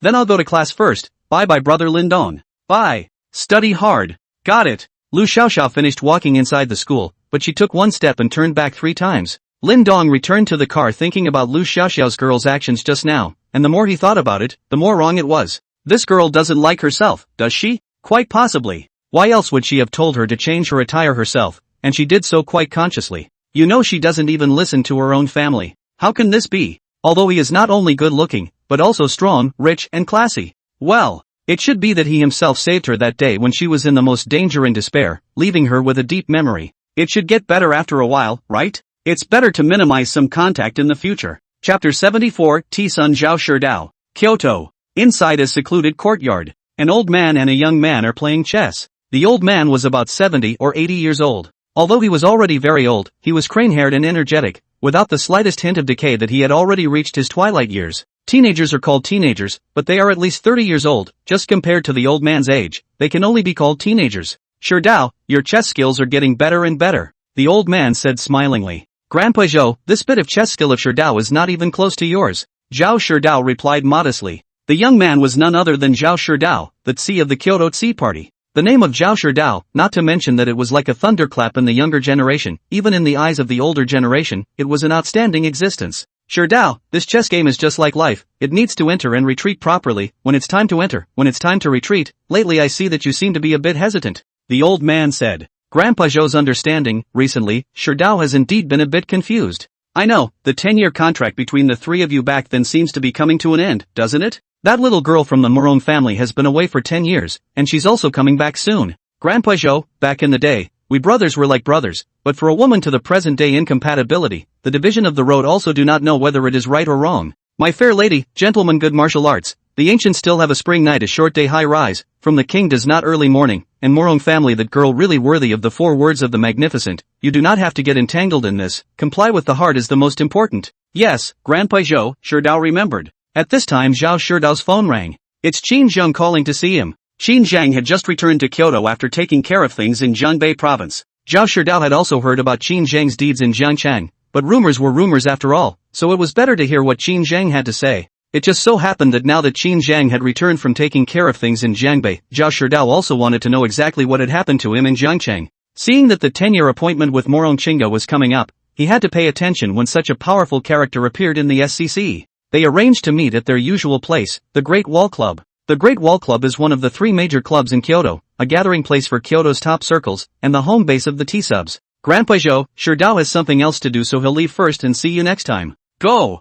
Then I'll go to class first. Bye brother Lindong. Bye. Study hard. Got it. Lu Xiaoxiao finished walking inside the school, but she took one step and turned back 3 times. Lindong returned to the car thinking about Lu Xiaoxiao's girl's actions just now, and the more he thought about it, the more wrong it was. This girl doesn't like herself, does she? Quite possibly. Why else would she have told her to change her attire herself? And she did so quite consciously. You know she doesn't even listen to her own family. How can this be? Although he is not only good looking, but also strong, rich, and classy. Well, it should be that he himself saved her that day when she was in the most danger and despair, leaving her with a deep memory. It should get better after a while, right? It's better to minimize some contact in the future. Chapter 74, T-Sun Zhao Shidao. Kyoto. Inside a secluded courtyard, an old man and a young man are playing chess. The old man was about 70 or 80 years old. Although he was already very old, he was crane-haired and energetic, without the slightest hint of decay that he had already reached his twilight years. Teenagers are called teenagers, but they are at least 30 years old, just compared to the old man's age, they can only be called teenagers. Shidao, your chess skills are getting better and better, the old man said smilingly. Grandpa Zhou, this bit of chess skill of Shidao is not even close to yours. Zhao Shidao replied modestly. The young man was none other than Zhao Shidao, the Tsi of the Kyoto Tsi party. The name of Zhao Shidao, not to mention that it was like a thunderclap in the younger generation, even in the eyes of the older generation, it was an outstanding existence. Shidao, this chess game is just like life, it needs to enter and retreat properly, when it's time to enter, when it's time to retreat. Lately I see that you seem to be a bit hesitant, the old man said. Grandpa Zhou's understanding, recently, Shidao has indeed been a bit confused. I know, the 10-year contract between the 3 of you back then seems to be coming to an end, doesn't it? That little girl from the Morone family has been away for 10 years, and she's also coming back soon. Grandpa Zhou, back in the day, we brothers were like brothers, but for a woman to the present day incompatibility, the division of the road also do not know whether it is right or wrong. My fair lady, gentlemen good martial arts, the ancients still have a spring night a short day high rise, from the king does not early morning, and Morone family that girl really worthy of the 4 words of the magnificent, you do not have to get entangled in this, comply with the heart is the most important. Yes, Grandpa Zhou, Shidao remembered. At this time Zhao Shidao's phone rang. It's Qin Zheng calling to see him. Qin Zheng had just returned to Kyoto after taking care of things in Jiangbei province. Zhao Shidao had also heard about Qin Zheng's deeds in Jiangcheng, but rumors were rumors after all, so it was better to hear what Qin Zheng had to say. It just so happened that now that Qin Zheng had returned from taking care of things in Jiangbei, Zhao Shidao also wanted to know exactly what had happened to him in Jiangcheng. Seeing that the 10-year appointment with Morong Chinga was coming up, he had to pay attention when such a powerful character appeared in the SCC. They arranged to meet at their usual place, the Great Wall Club. The Great Wall Club is one of the 3 major clubs in Kyoto, a gathering place for Kyoto's top circles, and the home base of the T-subs. Grandpa Zhou, Shidao has something else to do so he'll leave first and see you next time. Go!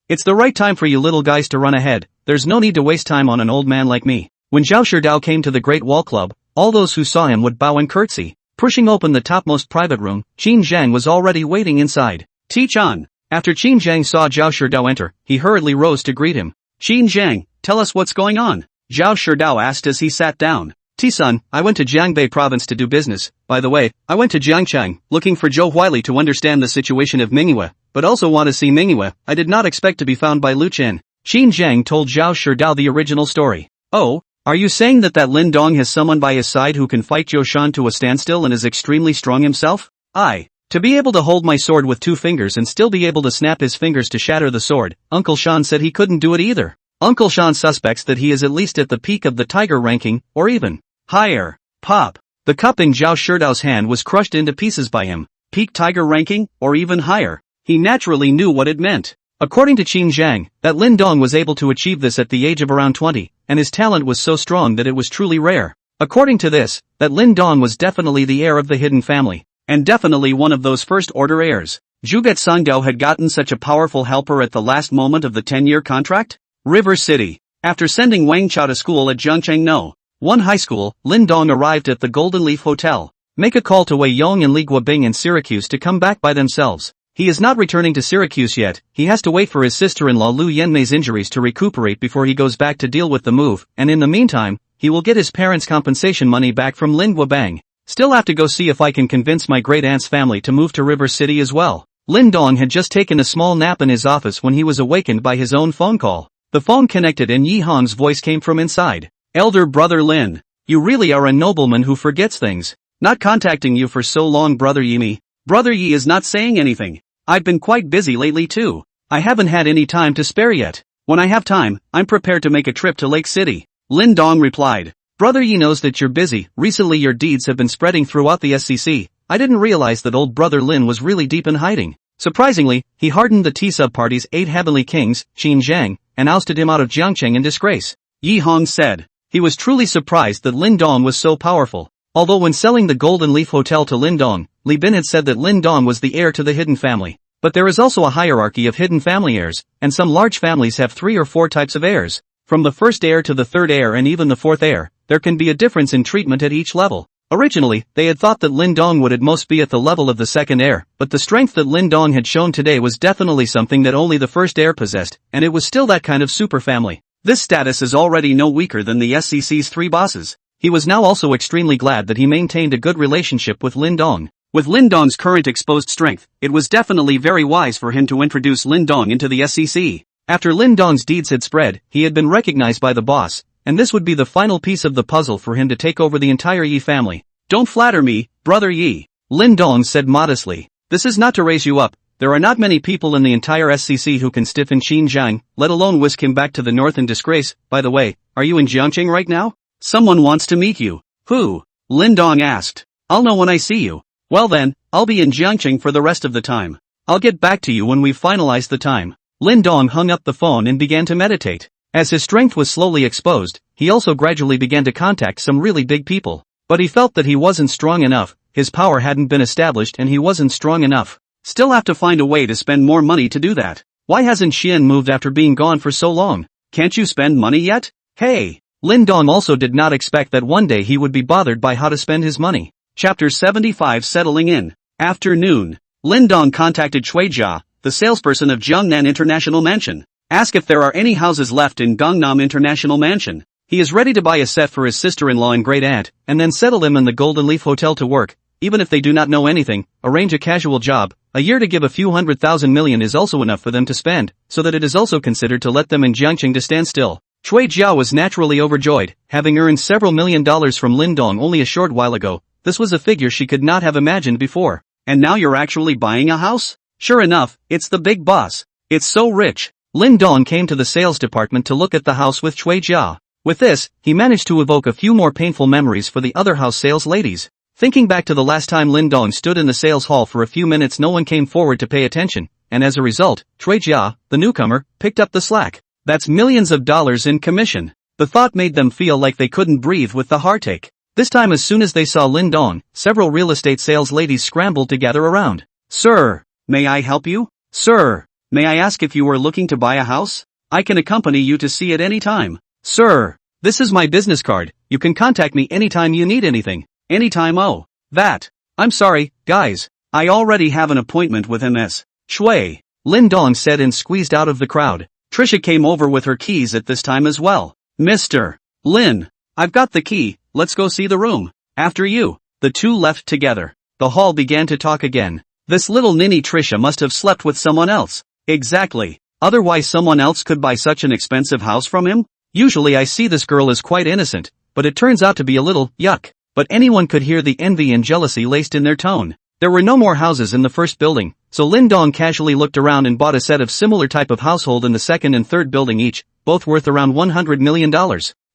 It's the right time for you little guys to run ahead, there's no need to waste time on an old man like me. When Zhao Shidao came to the Great Wall Club, all those who saw him would bow and curtsy. Pushing open the topmost private room, Qin Zheng was already waiting inside. T-chan! After Qin Zheng saw Zhao Shidao enter, he hurriedly rose to greet him. Qin Zheng, tell us what's going on. Zhao Shidao asked as he sat down. T-sun, I went to Jiangbei province to do business. By the way, I went to Jiangcheng, looking for Zhou Huili to understand the situation of Minghua, but also want to see Minghua. I did not expect to be found by Lu Chen. Qin Zhang told Zhao Shidao the original story. Oh, are you saying that Lin Dong has someone by his side who can fight Zhou Shan to a standstill and is extremely strong himself? To be able to hold my sword with 2 fingers and still be able to snap his fingers to shatter the sword, Uncle Shan said he couldn't do it either. Uncle Shan suspects that he is at least at the peak of the tiger ranking, or even higher. Pop. The cup in Zhao Shidao's hand was crushed into pieces by him. Peak tiger ranking, or even higher. He naturally knew what it meant. According to Qin Zhang, that Lin Dong was able to achieve this at the age of around 20, and his talent was so strong that it was truly rare. According to this, that Lin Dong was definitely the heir of the hidden family, and definitely one of those first-order heirs. Zhuget Sangdao had gotten such a powerful helper at the last moment of the 10-year contract? River City. After sending Wang Chao to school at Zhangcheng No. 1 High School, Lin Dong arrived at the Golden Leaf Hotel. Make a call to Wei Yong and Li Guobing in Syracuse to come back by themselves. He is not returning to Syracuse yet. He has to wait for his sister-in-law Lu Yanmei's injuries to recuperate before he goes back to deal with the move, and in the meantime, he will get his parents' compensation money back from Lin Guobang. Still have to go see if I can convince my great-aunt's family to move to River City as well. Lin Dong had just taken a small nap in his office when he was awakened by his own phone call. The phone connected and Yi Hong's voice came from inside. Elder brother Lin, you really are a nobleman who forgets things. Not contacting you for so long, brother Yi. Brother Yi is not saying anything. I've been quite busy lately too. I haven't had any time to spare yet. When I have time, I'm prepared to make a trip to Lake City. Lin Dong replied. Brother Yi knows that you're busy. Recently your deeds have been spreading throughout the SCC. I didn't realize that old brother Lin was really deep in hiding. Surprisingly, he hardened the T-Sub Party's 8 heavenly kings, Qin Zhang, and ousted him out of Jiangcheng in disgrace. Yi Hong said. He was truly surprised that Lin Dong was so powerful. Although when selling the Golden Leaf Hotel to Lin Dong, Li Bin had said that Lin Dong was the heir to the hidden family. But there is also a hierarchy of hidden family heirs, and some large families have 3 or 4 types of heirs. From the first heir to the third heir and even the fourth heir, there can be a difference in treatment at each level. Originally, they had thought that Lin Dong would at most be at the level of the second heir, but the strength that Lin Dong had shown today was definitely something that only the first heir possessed, and it was still that kind of super family. This status is already no weaker than the SCC's 3 bosses. He was now also extremely glad that he maintained a good relationship with Lin Dong. With Lin Dong's current exposed strength, it was definitely very wise for him to introduce Lin Dong into the SCC. After Lin Dong's deeds had spread, he had been recognized by the boss, and this would be the final piece of the puzzle for him to take over the entire Yi family. Don't flatter me, brother Yi, Lin Dong said modestly. This is not to raise you up. There are not many people in the entire SCC who can stiffen Qin Zhang, let alone whisk him back to the north in disgrace. By the way, are you in Jiangcheng right now? Someone wants to meet you. Who? Lin Dong asked. I'll know when I see you. Well then, I'll be in Jiangcheng for the rest of the time. I'll get back to you when we've finalized the time. Lin Dong hung up the phone and began to meditate. As his strength was slowly exposed, he also gradually began to contact some really big people. But he felt that he wasn't strong enough, his power hadn't been established and he wasn't strong enough. Still have to find a way to spend more money to do that. Why hasn't Xian moved after being gone for so long? Can't you spend money yet? Hey! Lin Dong also did not expect that one day he would be bothered by how to spend his money. Chapter 75 Settling in. Afternoon. Lin Dong contacted Cui Jia, the salesperson of Jiangnan International Mansion. Ask if there are any houses left in Gangnam International Mansion. He is ready to buy a set for his sister-in-law and great-aunt, and then settle them in the Golden Leaf Hotel to work. Even if they do not know anything, arrange a casual job. A year to give a few 100,000 million is also enough for them to spend, so that it is also considered to let them in Jiangcheng to stand still. Cui Jia was naturally overjoyed, having earned several $1,000,000 from Lin Dong only a short while ago. This was a figure she could not have imagined before. And now you're actually buying a house? Sure enough, it's the big boss. It's so rich. Lin Dong came to the sales department to look at the house with Cui Jia. With this, he managed to evoke a few more painful memories for the other house sales ladies. Thinking back to the last time Lin Dong stood in the sales hall for a few minutes, no one came forward to pay attention, and as a result, Cui Jia, the newcomer, picked up the slack. That's millions of dollars in commission. The thought made them feel like they couldn't breathe with the heartache. This time as soon as they saw Lin Dong, several real estate sales ladies scrambled to gather around. Sir, may I help you? Sir, may I ask if you are looking to buy a house? I can accompany you to see it any time. Sir, this is my business card. You can contact me anytime you need anything. Anytime. Oh, that. I'm sorry, guys. I already have an appointment with MS. Shui, Lin Dong said and squeezed out of the crowd. Trisha came over with her keys at this time as well. Mr. Lin, I've got the key, let's go see the room. After you. The two left together. The hall began to talk again. This little ninny Trisha must have slept with someone else. Exactly. Otherwise someone else could buy such an expensive house from him? Usually I see this girl as quite innocent, but it turns out to be a little, yuck. But anyone could hear the envy and jealousy laced in their tone. There were no more houses in the first building, so Lin Dong casually looked around and bought a set of similar type of household in the second and third building each, both worth around $100 million.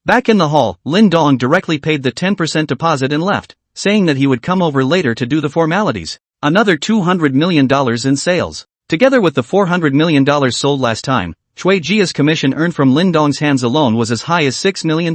Back in the hall, Lin Dong directly paid the 10% deposit and left, saying that he would come over later to do the formalities. Another $200 million in sales. Together with the $400 million sold last time, Shui Jia's commission earned from Lin Dong's hands alone was as high as $6 million.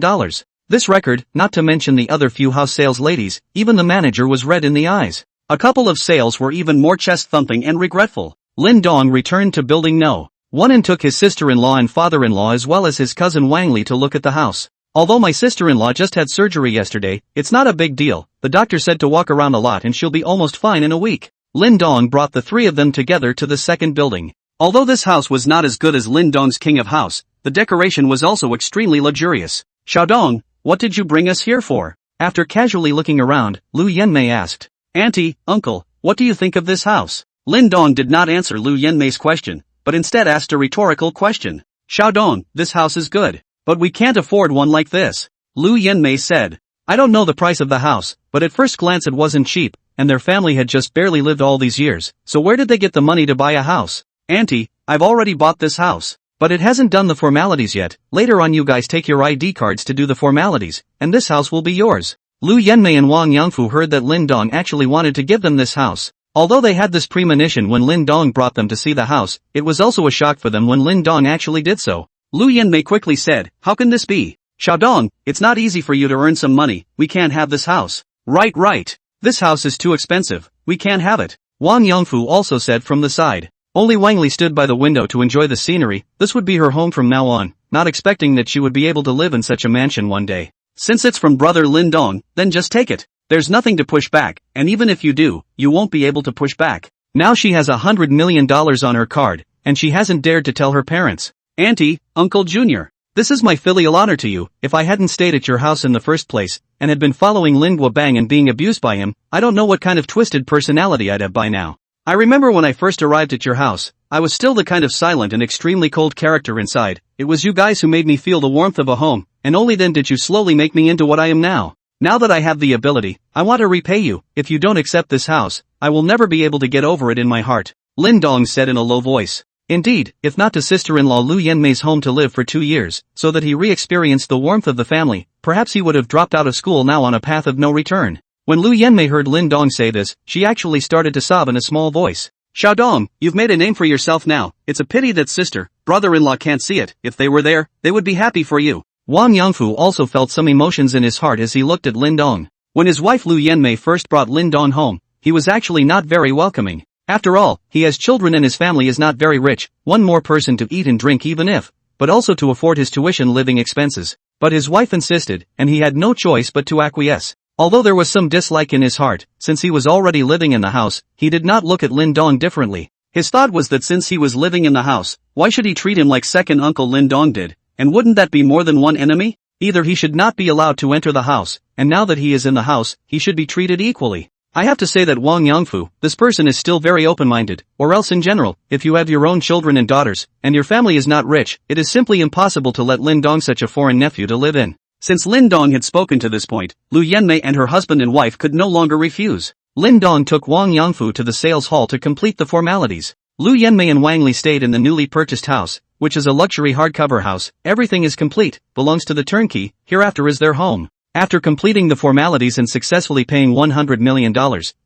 This record, not to mention the other few house sales ladies, even the manager was red in the eyes. A couple of sales were even more chest-thumping and regretful. Lin Dong returned to building No. 1 and took his sister-in-law and father-in-law as well as his cousin Wang Li to look at the house. Although my sister-in-law just had surgery yesterday, it's not a big deal. The doctor said to walk around a lot and she'll be almost fine in a week. Lin Dong brought the three of them together to the second building. Although this house was not as good as Lin Dong's King of House, the decoration was also extremely luxurious. Xiaodong, what did you bring us here for? After casually looking around, Lu Yanmei asked. Auntie, uncle, what do you think of this house? Lin Dong did not answer Lu Yanmei's question, but instead asked a rhetorical question. Xiaodong, this house is good, but we can't afford one like this. Lu Yanmei said. I don't know the price of the house, but at first glance it wasn't cheap, and their family had just barely lived all these years, so where did they get the money to buy a house? Auntie, I've already bought this house, but it hasn't done the formalities yet. Later on you guys take your ID cards to do the formalities, and this house will be yours. Lu Yanmei and Wang Yangfu heard that Lin Dong actually wanted to give them this house. Although they had this premonition when Lin Dong brought them to see the house, it was also a shock for them when Lin Dong actually did so. Lu Yanmei quickly said, how can this be? Xiaodong, it's not easy for you to earn some money, we can't have this house. Right. This house is too expensive, we can't have it. Wang Yangfu also said from the side. Only Wang Li stood by the window to enjoy the scenery. This would be her home from now on, not expecting that she would be able to live in such a mansion one day. Since it's from brother Lin Dong, then just take it. There's nothing to push back, and even if you do, you won't be able to push back. Now she has $100 million on her card, and she hasn't dared to tell her parents. Auntie, Uncle Jr., this is my filial honor to you. If I hadn't stayed at your house in the first place, and had been following Lin Guobang and being abused by him, I don't know what kind of twisted personality I'd have by now. I remember when I first arrived at your house, I was still the kind of silent and extremely cold character inside. It was you guys who made me feel the warmth of a home, and only then did you slowly make me into what I am now. Now that I have the ability, I want to repay you. If you don't accept this house, I will never be able to get over it in my heart. Lin Dong said in a low voice. Indeed, if not to sister-in-law Lu Yanmei's home to live for 2 years, so that he re-experienced the warmth of the family, perhaps he would have dropped out of school now on a path of no return. When Lu Yanmei heard Lin Dong say this, she actually started to sob in a small voice. Xiaodong, you've made a name for yourself now. It's a pity that sister, brother-in-law can't see it. If they were there, they would be happy for you. Wang Yangfu also felt some emotions in his heart as he looked at Lin Dong. When his wife Lu Yanmei first brought Lin Dong home, he was actually not very welcoming. After all, he has children and his family is not very rich, one more person to eat and drink even if, but also to afford his tuition living expenses. But his wife insisted, and he had no choice but to acquiesce. Although there was some dislike in his heart, since he was already living in the house, he did not look at Lin Dong differently. His thought was that since he was living in the house, why should he treat him like second uncle Lin Dong did, and wouldn't that be more than one enemy? Either he should not be allowed to enter the house, and now that he is in the house, he should be treated equally. I have to say that Wang Yangfu, this person is still very open-minded, or else in general, if you have your own children and daughters, and your family is not rich, it is simply impossible to let Lin Dong such a foreign nephew to live in. Since Lin Dong had spoken to this point, Lu Yanmei and her husband and wife could no longer refuse. Lin Dong took Wang Yangfu to the sales hall to complete the formalities. Lu Yanmei and Wang Li stayed in the newly purchased house, which is a luxury hardcover house. Everything is complete, belongs to the turnkey, hereafter is their home. After completing the formalities and successfully paying $100 million,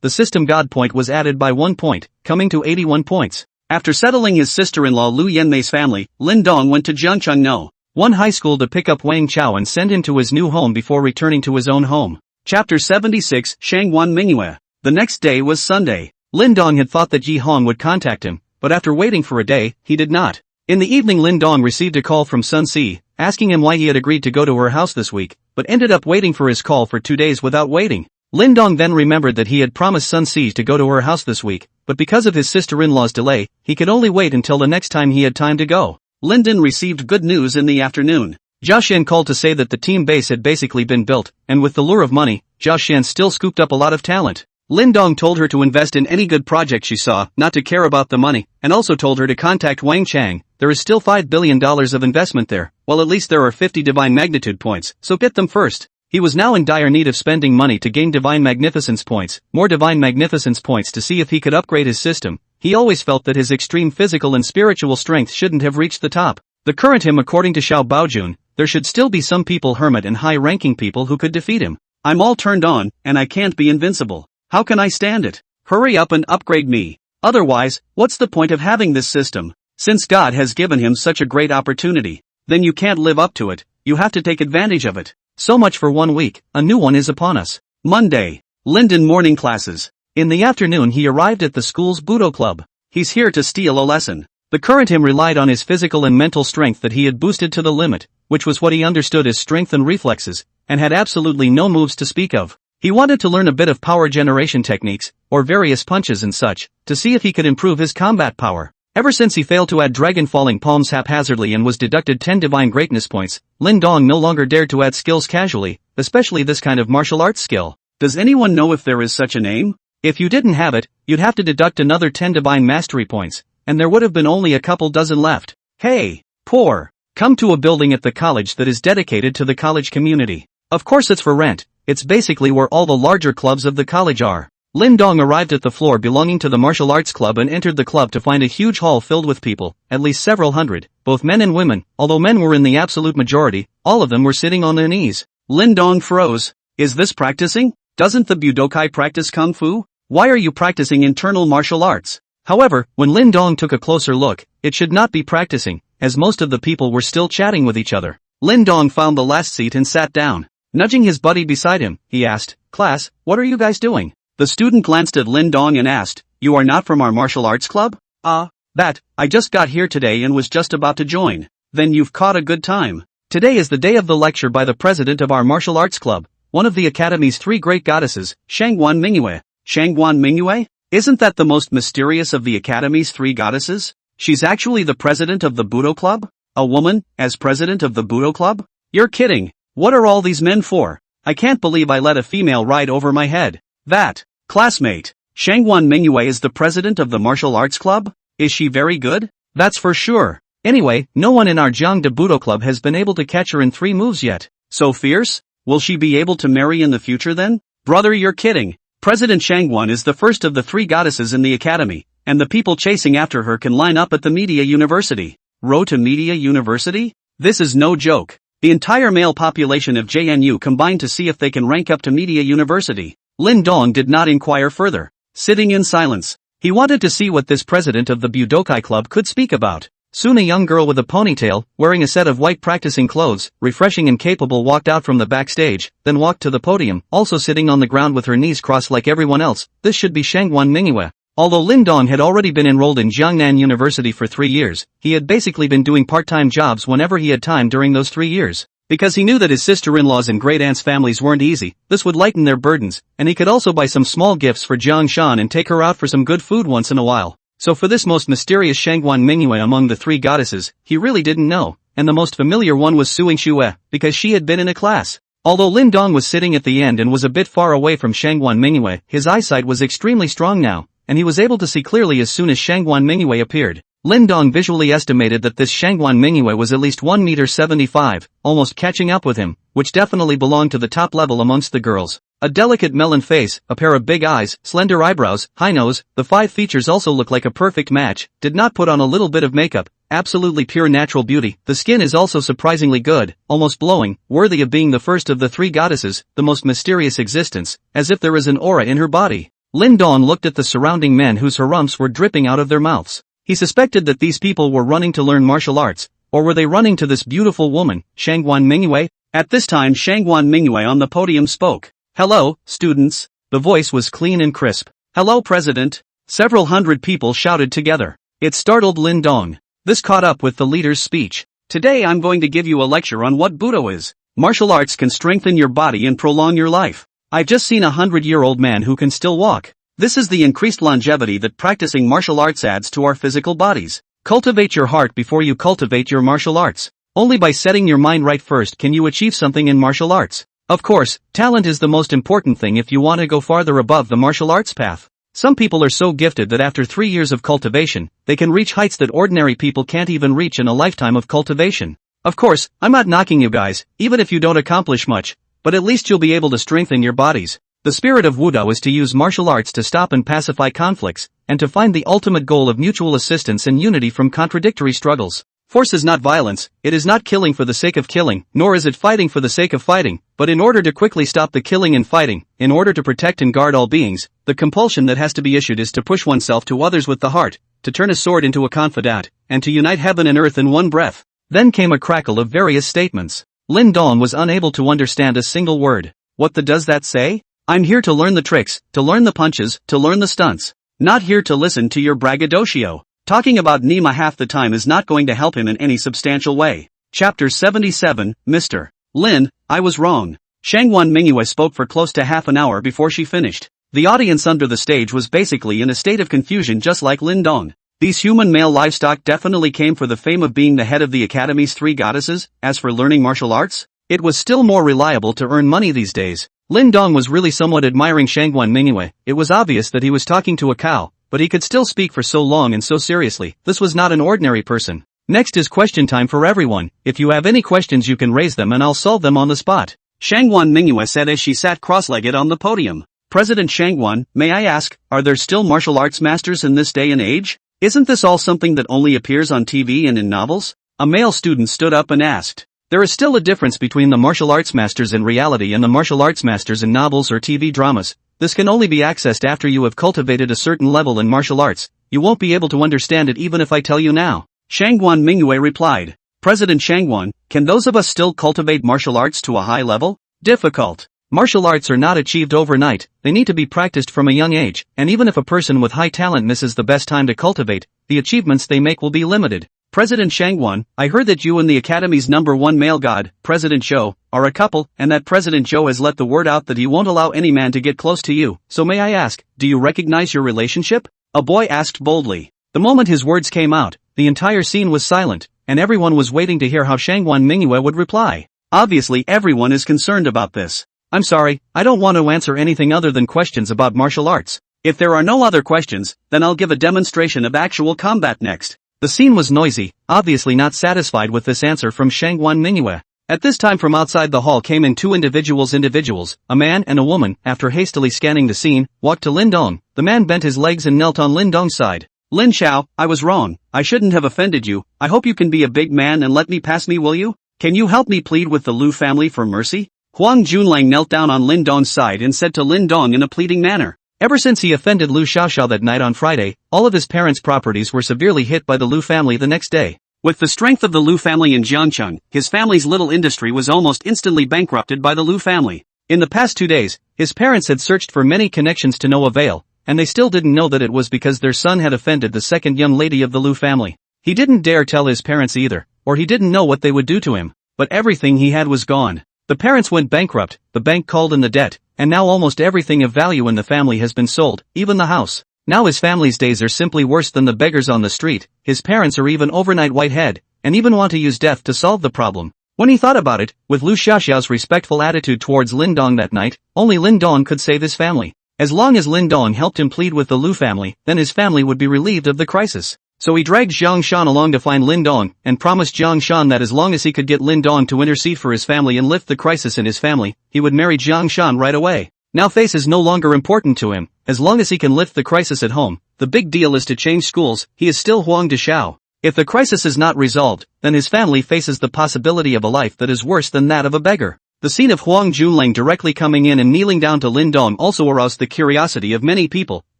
the system God point was added by 1 point, coming to 81 points. After settling his sister-in-law Lu Yanmei's family, Lin Dong went to Jiangcheng No. 1 high school to pick up Wang Chao and send him to his new home before returning to his own home. Chapter 76, Shangwan Mingyue. The next day was Sunday. Lin Dong had thought that Yi Hong would contact him, but after waiting for a day, he did not. In the evening Lin Dong received a call from Sun Si, asking him why he had agreed to go to her house this week, but ended up waiting for his call for 2 days without waiting. Lin Dong then remembered that he had promised Sun Si to go to her house this week, but because of his sister-in-law's delay, he could only wait until the next time he had time to go. Linden received good news in the afternoon. Zhao Xian called to say that the team base had basically been built, and with the lure of money, Zhao Xian still scooped up a lot of talent. Lin Dong told her to invest in any good project she saw, not to care about the money, and also told her to contact Wang Chang. There is still $5 billion of investment there, well at least there are 50 divine magnitude points, so get them first. He was now in dire need of spending money to gain divine magnificence points, more divine magnificence points to see if he could upgrade his system. He always felt that his extreme physical and spiritual strength shouldn't have reached the top. The current him according to Xiao Baojun, there should still be some people hermit and high-ranking people who could defeat him. I'm all turned on, and I can't be invincible. How can I stand it? Hurry up and upgrade me. Otherwise, what's the point of having this system? Since God has given him such a great opportunity, then you can't live up to it, you have to take advantage of it. So much for 1 week, a new one is upon us. Monday. Linden morning classes. In the afternoon he arrived at the school's Budo club. He's here to steal a lesson. The current him relied on his physical and mental strength that he had boosted to the limit, which was what he understood as strength and reflexes, and had absolutely no moves to speak of. He wanted to learn a bit of power generation techniques, or various punches and such, to see if he could improve his combat power. Ever since he failed to add dragon falling palms haphazardly and was deducted 10 divine greatness points, Lin Dong no longer dared to add skills casually, especially this kind of martial arts skill. Does anyone know if there is such a name? If you didn't have it, you'd have to deduct another 10 divine mastery points, and there would have been only a couple dozen left. Hey, poor! Come to a building at the college that is dedicated to the college community. Of course it's for rent. It's basically where all the larger clubs of the college are. Lin Dong arrived at the floor belonging to the martial arts club and entered the club to find a huge hall filled with people, at least several hundred, both men and women. Although men were in the absolute majority, all of them were sitting on their knees. Lin Dong froze. Is this practicing? Doesn't the Budokai practice Kung Fu? Why are you practicing internal martial arts? However, when Lin Dong took a closer look, it should not be practicing, as most of the people were still chatting with each other. Lin Dong found the last seat and sat down. Nudging his buddy beside him, he asked, "Class, what are you guys doing?" The student glanced at Lin Dong and asked, "You are not from our martial arts club?" That, I just got here today and was just about to join." "Then you've caught a good time. Today is the day of the lecture by the president of our martial arts club, one of the academy's 3 great goddesses, Shangguan Mingyue." Shangguan Mingyue? Isn't that the most mysterious of the academy's 3 goddesses? She's actually the president of the Budo club? A woman, as president of the Budo club? You're kidding. What are all these men for? I can't believe I let a female ride over my head. That, classmate, Shangguan Mingyue is the president of the martial arts club? Is she very good? That's for sure. Anyway, no one in our Jiangda Budo club has been able to catch her in 3 moves yet. So fierce? Will she be able to marry in the future then? Brother, you're kidding. President Shangguan is the first of the 3 goddesses in the academy, and the people chasing after her can line up at the Media University. Road to Media University? This is no joke. The entire male population of JNU combined to see if they can rank up to Media University. Lin Dong did not inquire further, sitting in silence. He wanted to see what this president of the Budokai club could speak about. Soon a young girl with a ponytail, wearing a set of white practicing clothes, refreshing and capable, walked out from the backstage, then walked to the podium, also sitting on the ground with her knees crossed like everyone else. This should be Shangguan Mingyue. Although Lin Dong had already been enrolled in Jiangnan University for 3 years, he had basically been doing part-time jobs whenever he had time during those 3 years. Because he knew that his sister-in-laws and great-aunts' families weren't easy, this would lighten their burdens, and he could also buy some small gifts for Jiang Shan and take her out for some good food once in a while. So for this most mysterious Shangguan Mingyue among the 3 goddesses, he really didn't know, and the most familiar one was Suing Shue, because she had been in a class. Although Lin Dong was sitting at the end and was a bit far away from Shangguan Mingyue, his eyesight was extremely strong now, and he was able to see clearly as soon as Shangguan Mingyue appeared. Lin Dong visually estimated that this Shangguan Mingyue was at least 1.75 meters, almost catching up with him, which definitely belonged to the top level amongst the girls. A delicate melon face, a pair of big eyes, slender eyebrows, high nose, the 5 features also look like a perfect match, did not put on a little bit of makeup, absolutely pure natural beauty. The skin is also surprisingly good, almost glowing, worthy of being the first of the 3 goddesses, the most mysterious existence, as if there is an aura in her body. Lin Dong looked at the surrounding men whose harums were dripping out of their mouths. He suspected that these people were running to learn martial arts, or were they running to this beautiful woman, Shangguan Mingyue? At this time Shangguan Mingyue on the podium spoke. "Hello, students." The voice was clean and crisp. "Hello, President." Several hundred people shouted together. It startled Lin Dong. This caught up with the leader's speech. "Today I'm going to give you a lecture on what Budo is. Martial arts can strengthen your body and prolong your life. I've just seen a 100-year-old man who can still walk. This is the increased longevity that practicing martial arts adds to our physical bodies. Cultivate your heart before you cultivate your martial arts. Only by setting your mind right first can you achieve something in martial arts. Of course, talent is the most important thing if you want to go farther above the martial arts path. Some people are so gifted that after 3 years of cultivation, they can reach heights that ordinary people can't even reach in a lifetime of cultivation. Of course, I'm not knocking you guys, even if you don't accomplish much, but at least you'll be able to strengthen your bodies. The spirit of Wudao is to use martial arts to stop and pacify conflicts, and to find the ultimate goal of mutual assistance and unity from contradictory struggles. Force is not violence, it is not killing for the sake of killing, nor is it fighting for the sake of fighting, but in order to quickly stop the killing and fighting, in order to protect and guard all beings, the compulsion that has to be issued is to push oneself to others with the heart, to turn a sword into a confidant, and to unite heaven and earth in one breath. Then came a crackle of various statements. Lin Dong was unable to understand a single word. What the does that say? I'm here to learn the tricks, to learn the punches, to learn the stunts. Not here to listen to your braggadocio. Talking about Nima half the time is not going to help him in any substantial way. Chapter 77, Mr. Lin, I was wrong. Shangwan Mingyue spoke for close to half an hour before she finished. The audience under the stage was basically in a state of confusion just like Lin Dong. These human male livestock definitely came for the fame of being the head of the Academy's 3 goddesses. As for learning martial arts, it was still more reliable to earn money these days. Lin Dong was really somewhat admiring Shangwan Mingyue. It was obvious that he was talking to a cow, but he could still speak for so long and so seriously. This was not an ordinary person. Next is question time for everyone. If you have any questions you can raise them and I'll solve them on the spot. Shangwan Mingyue said as she sat cross-legged on the podium. President Shangwan, may I ask, are there still martial arts masters in this day and age? Isn't this all something that only appears on TV and in novels? A male student stood up and asked. There is still a difference between the martial arts masters in reality and the martial arts masters in novels or TV dramas. This can only be accessed after you have cultivated a certain level in martial arts. You won't be able to understand it even if I tell you now. Shangwan Mingyue replied. President Shangwan, can those of us still cultivate martial arts to a high level? Difficult. Martial arts are not achieved overnight, they need to be practiced from a young age, and even if a person with high talent misses the best time to cultivate, the achievements they make will be limited. President Shangwan, I heard that you and the Academy's #1 male god, President Zhou, are a couple, and that President Zhou has let the word out that he won't allow any man to get close to you, so may I ask, do you recognize your relationship? A boy asked boldly. The moment his words came out, the entire scene was silent, and everyone was waiting to hear how Shangwan Mingyue would reply. Obviously everyone is concerned about this. I'm sorry, I don't want to answer anything other than questions about martial arts. If there are no other questions, then I'll give a demonstration of actual combat next. The scene was noisy, obviously not satisfied with this answer from Shangwan Mingyue. At this time from outside the hall came in 2 individuals, a man and a woman. After hastily scanning the scene, walked to Lin Dong. The man bent his legs and knelt on Lin Dong's side. Lin Xiao, I was wrong, I shouldn't have offended you, I hope you can be a big man and let me pass me, will you? Can you help me plead with the Lu family for mercy? Huang Junlang knelt down on Lin Dong's side and said to Lin Dong in a pleading manner. Ever since he offended Lu Xiaoxiao that night on Friday, all of his parents' properties were severely hit by the Lu family the next day. With the strength of the Lu family in Jiangcheng, his family's little industry was almost instantly bankrupted by the Lu family. In the past 2 days, his parents had searched for many connections to no avail, and they still didn't know that it was because their son had offended the second young lady of the Lu family. He didn't dare tell his parents either, or he didn't know what they would do to him. But everything he had was gone. The parents went bankrupt, the bank called in the debt, and now almost everything of value in the family has been sold, even the house. Now his family's days are simply worse than the beggars on the street. His parents are even overnight whitehead, and even want to use death to solve the problem. When he thought about it, with Lu Xiaoxiao's respectful attitude towards Lin Dong that night, only Lin Dong could save his family. As long as Lin Dong helped him plead with the Lu family, then his family would be relieved of the crisis. So he dragged Zhang Shan along to find Lin Dong, and promised Zhang Shan that as long as he could get Lin Dong to intercede for his family and lift the crisis in his family, he would marry Zhang Shan right away. Now face is no longer important to him, as long as he can lift the crisis at home. The big deal is to change schools, he is still Huang Dishao. If the crisis is not resolved, then his family faces the possibility of a life that is worse than that of a beggar. The scene of Huang Junlang directly coming in and kneeling down to Lin Dong also aroused the curiosity of many people,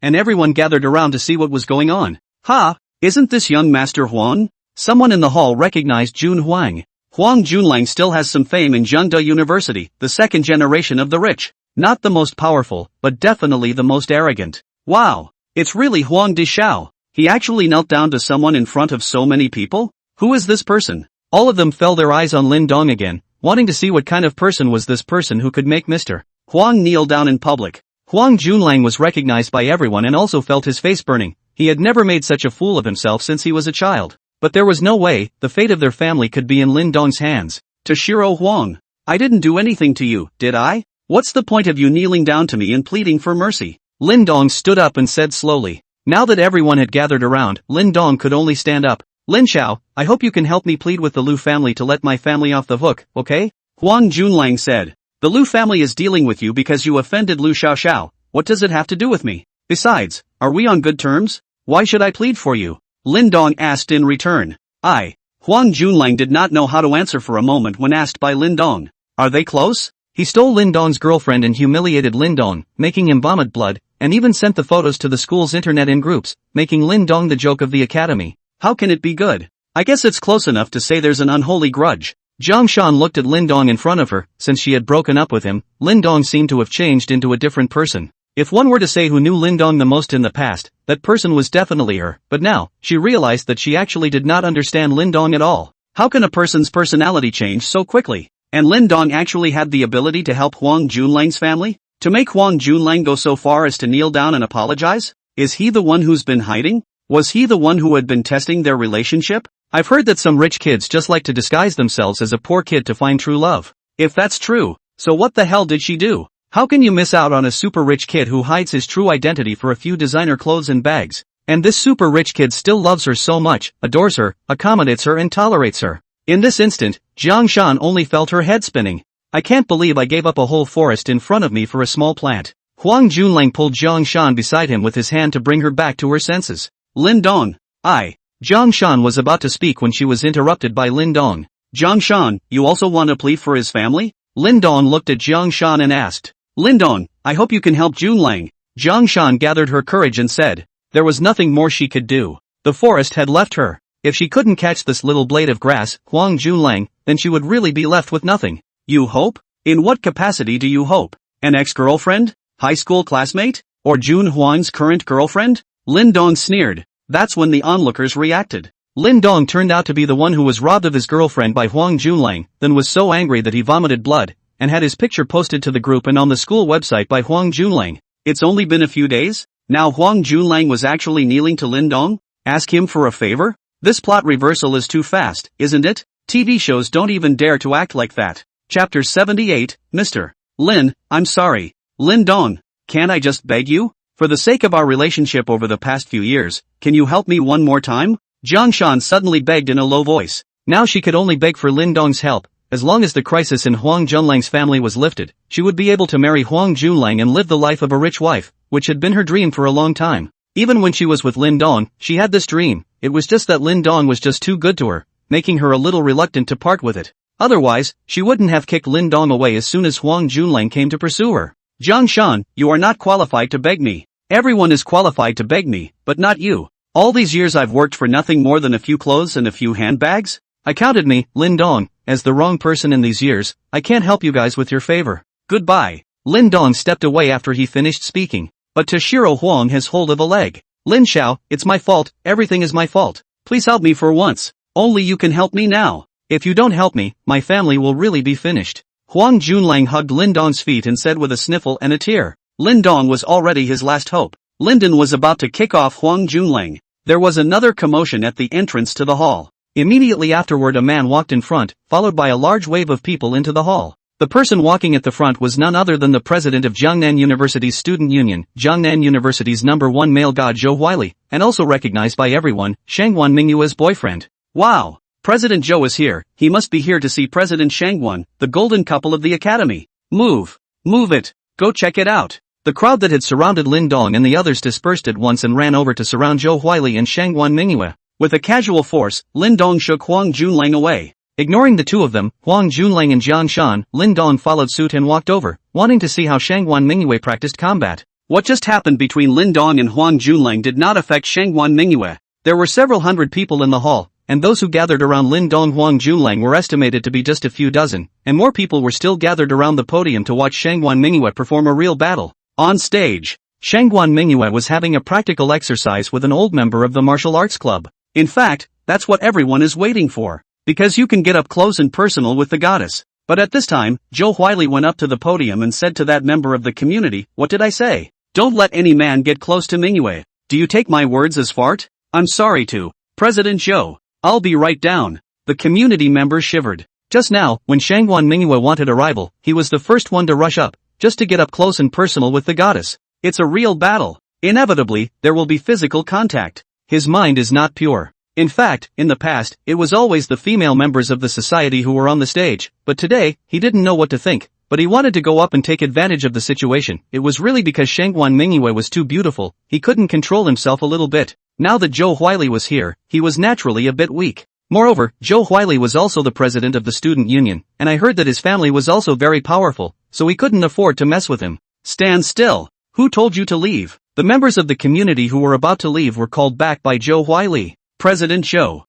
and everyone gathered around to see what was going on. Ha! Isn't this young Master Huang? Someone in the hall recognized Jun Huang. Huang Junlang still has some fame in Zhengde University, the second generation of the rich. Not the most powerful, but definitely the most arrogant. Wow! It's really Huang Dishao. He actually knelt down to someone in front of so many people? Who is this person? All of them fell their eyes on Lin Dong again, wanting to see what kind of person was this person who could make Mr. Huang kneel down in public. Huang Junlang was recognized by everyone and also felt his face burning. He had never made such a fool of himself since he was a child. But there was no way, the fate of their family could be in Lin Dong's hands. Toshiro Huang. I didn't do anything to you, did I? What's the point of you kneeling down to me and pleading for mercy? Lin Dong stood up and said slowly. Now that everyone had gathered around, Lin Dong could only stand up. Lin Xiao, I hope you can help me plead with the Lu family to let my family off the hook, okay? Huang Junlang said. The Lu family is dealing with you because you offended Lu Xiaoxiao. What does it have to do with me? Besides, are we on good terms? Why should I plead for you? Lin Dong asked in return. Huang Junlang did not know how to answer for a moment when asked by Lin Dong. Are they close? He stole Lin Dong's girlfriend and humiliated Lin Dong, making him vomit blood, and even sent the photos to the school's internet in groups, making Lin Dong the joke of the academy. How can it be good? I guess it's close enough to say there's an unholy grudge. Zhang Shan looked at Lin Dong in front of her. Since she had broken up with him, Lin Dong seemed to have changed into a different person. If one were to say who knew Lin Dong the most in the past, that person was definitely her, but now, she realized that she actually did not understand Lin Dong at all. How can a person's personality change so quickly? And Lin Dong actually had the ability to help Huang Junlang's family? To make Huang Junlang go so far as to kneel down and apologize? Is he the one who's been hiding? Was he the one who had been testing their relationship? I've heard that some rich kids just like to disguise themselves as a poor kid to find true love. If that's true, so what the hell did she do? How can you miss out on a super rich kid who hides his true identity for a few designer clothes and bags? And this super rich kid still loves her so much, adores her, accommodates her and tolerates her. In this instant, Zhang Shan only felt her head spinning. I can't believe I gave up a whole forest in front of me for a small plant. Huang Junlang pulled Zhang Shan beside him with his hand to bring her back to her senses. Lin Dong. Zhang Shan was about to speak when she was interrupted by Lin Dong. Zhang Shan, you also want to plead for his family? Lin Dong looked at Zhang Shan and asked. Lin Dong, I hope you can help Junlang. Zhang Shan gathered her courage and said. There was nothing more she could do. The forest had left her. If she couldn't catch this little blade of grass, Huang Junlang, then she would really be left with nothing. You hope? In what capacity do you hope? An ex-girlfriend? High school classmate? Or Jun Huang's current girlfriend? Lin Dong sneered. That's when the onlookers reacted. Lin Dong turned out to be the one who was robbed of his girlfriend by Huang Junlang, then was so angry that he vomited blood, and had his picture posted to the group and on the school website by Huang Junlang. It's only been a few days? Now Huang Junlang was actually kneeling to Lin Dong? Ask him for a favor? This plot reversal is too fast, isn't it? TV shows don't even dare to act like that. Chapter 78, Mr. Lin, I'm sorry. Lin Dong, can't I just beg you? For the sake of our relationship over the past few years, can you help me one more time? Zhang Shan suddenly begged in a low voice. Now she could only beg for Lin Dong's help. As long as the crisis in Huang Junlang's family was lifted, she would be able to marry Huang Junlang and live the life of a rich wife, which had been her dream for a long time. Even when she was with Lin Dong, she had this dream. It was just that Lin Dong was just too good to her, making her a little reluctant to part with it. Otherwise, she wouldn't have kicked Lin Dong away as soon as Huang Junlang came to pursue her. Zhang Shan, you are not qualified to beg me. Everyone is qualified to beg me, but not you. All these years I've worked for nothing more than a few clothes and a few handbags? I counted me, Lin Dong, as the wrong person in these years. I can't help you guys with your favor. Goodbye. Lin Dong stepped away after he finished speaking. But Toshiro Huang has hold of a leg. Lin Xiao, it's my fault, everything is my fault. Please help me for once. Only you can help me now. If you don't help me, my family will really be finished. Huang Junlang hugged Lin Dong's feet and said with a sniffle and a tear. Lin Dong was already his last hope. Linden was about to kick off Huang Junlang. There was another commotion at the entrance to the hall. Immediately afterward a man walked in front, followed by a large wave of people into the hall. The person walking at the front was none other than the president of Jiangnan University's student union, Jiangnan University's #1 male god Zhou Huili, and also recognized by everyone, Shangguan Mingyue's boyfriend. Wow! President Zhou is here. He must be here to see President Shangguan, the golden couple of the academy. Move! Move it! Go check it out! The crowd that had surrounded Lin Dong and the others dispersed at once and ran over to surround Zhou Huili and Shangguan Mingyue. With a casual force, Lin Dong shook Huang Junlang away. Ignoring the two of them, Huang Junlang and Zhang Shan, Lin Dong followed suit and walked over, wanting to see how Shangguan Mingyue practiced combat. What just happened between Lin Dong and Huang Junlang did not affect Shangguan Mingyue. There were several hundred people in the hall, and those who gathered around Lin Dong Huang Junlang were estimated to be just a few dozen, and more people were still gathered around the podium to watch Shangguan Mingyue perform a real battle. On stage, Shangguan Mingyue was having a practical exercise with an old member of the martial arts club. In fact, that's what everyone is waiting for. Because you can get up close and personal with the goddess. But at this time, Zhou Huili went up to the podium and said to that member of the community, what did I say? Don't let any man get close to Mingyue. Do you take my words as fart? I'm sorry to. President Zhou. I'll be right down. The community member shivered. Just now, when Shangguan Mingyue wanted a rival, he was the first one to rush up, just to get up close and personal with the goddess. It's a real battle. Inevitably, there will be physical contact. His mind is not pure. In fact, in the past, it was always the female members of the society who were on the stage, but today, he didn't know what to think, but he wanted to go up and take advantage of the situation. It was really because Shangguan Mingyue was too beautiful, he couldn't control himself a little bit. Now that Zhou Huili was here, he was naturally a bit weak. Moreover, Zhou Huili was also the president of the student union, and I heard that his family was also very powerful, so he couldn't afford to mess with him. Stand still. Who told you to leave? The members of the community who were about to leave were called back by Zhou Huili. President Zhou.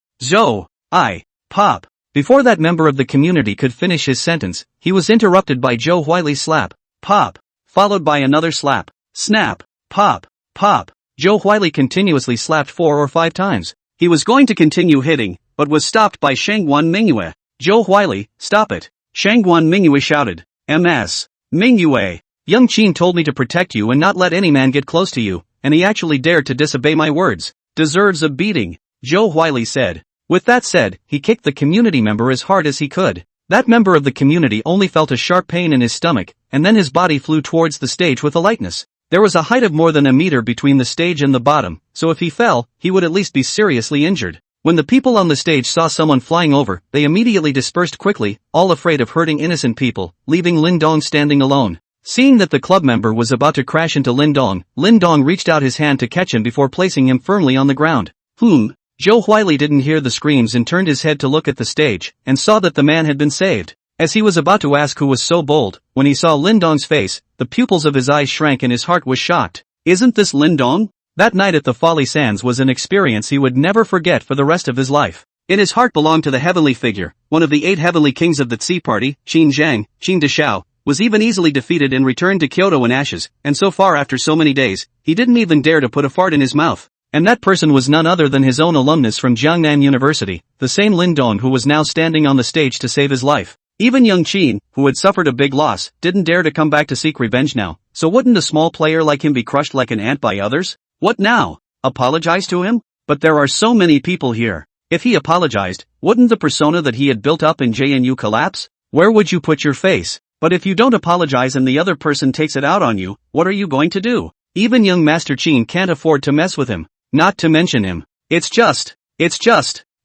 Pop. Before that member of the community could finish his sentence, he was interrupted by Zhou Huili's slap. Pop. Followed by another slap. Snap. Pop. Pop. Zhou Huili continuously slapped 4 or 5 times. He was going to continue hitting, but was stopped by Shangguan Mingyue. Zhou Huili, stop it. Shangguan Mingyue shouted. Ms. Mingyue. Young Qin told me to protect you and not let any man get close to you, and he actually dared to disobey my words. Deserves a beating, Zhou Huili said. With that said, he kicked the community member as hard as he could. That member of the community only felt a sharp pain in his stomach, and then his body flew towards the stage with a lightness. There was a height of more than a meter between the stage and the bottom, so if he fell, he would at least be seriously injured. When the people on the stage saw someone flying over, they immediately dispersed quickly, all afraid of hurting innocent people, leaving Lin Dong standing alone. Seeing that the club member was about to crash into Lin Dong reached out his hand to catch him before placing him firmly on the ground. Zhou Huili didn't hear the screams and turned his head to look at the stage, and saw that the man had been saved. As he was about to ask who was so bold, when he saw Lin Dong's face, the pupils of his eyes shrank and his heart was shocked. Isn't this Lin Dong? That night at the Folly Sands was an experience he would never forget for the rest of his life. In his heart belonged to the heavenly figure, one of the 8 heavenly kings of the Tsi party, Qin Zhang, Qin Deshao, was even easily defeated and returned to Kyoto in ashes, and so far after so many days, he didn't even dare to put a fart in his mouth. And that person was none other than his own alumnus from Jiangnan University, the same Lin Dong who was now standing on the stage to save his life. Even young Qin, who had suffered a big loss, didn't dare to come back to seek revenge now, so wouldn't a small player like him be crushed like an ant by others? What now? Apologize to him? But there are so many people here. If he apologized, wouldn't the persona that he had built up in JNU collapse? Where would you put your face? But if you don't apologize and the other person takes it out on you, what are you going to do? Even young Master Qin can't afford to mess with him. Not to mention him. It's just.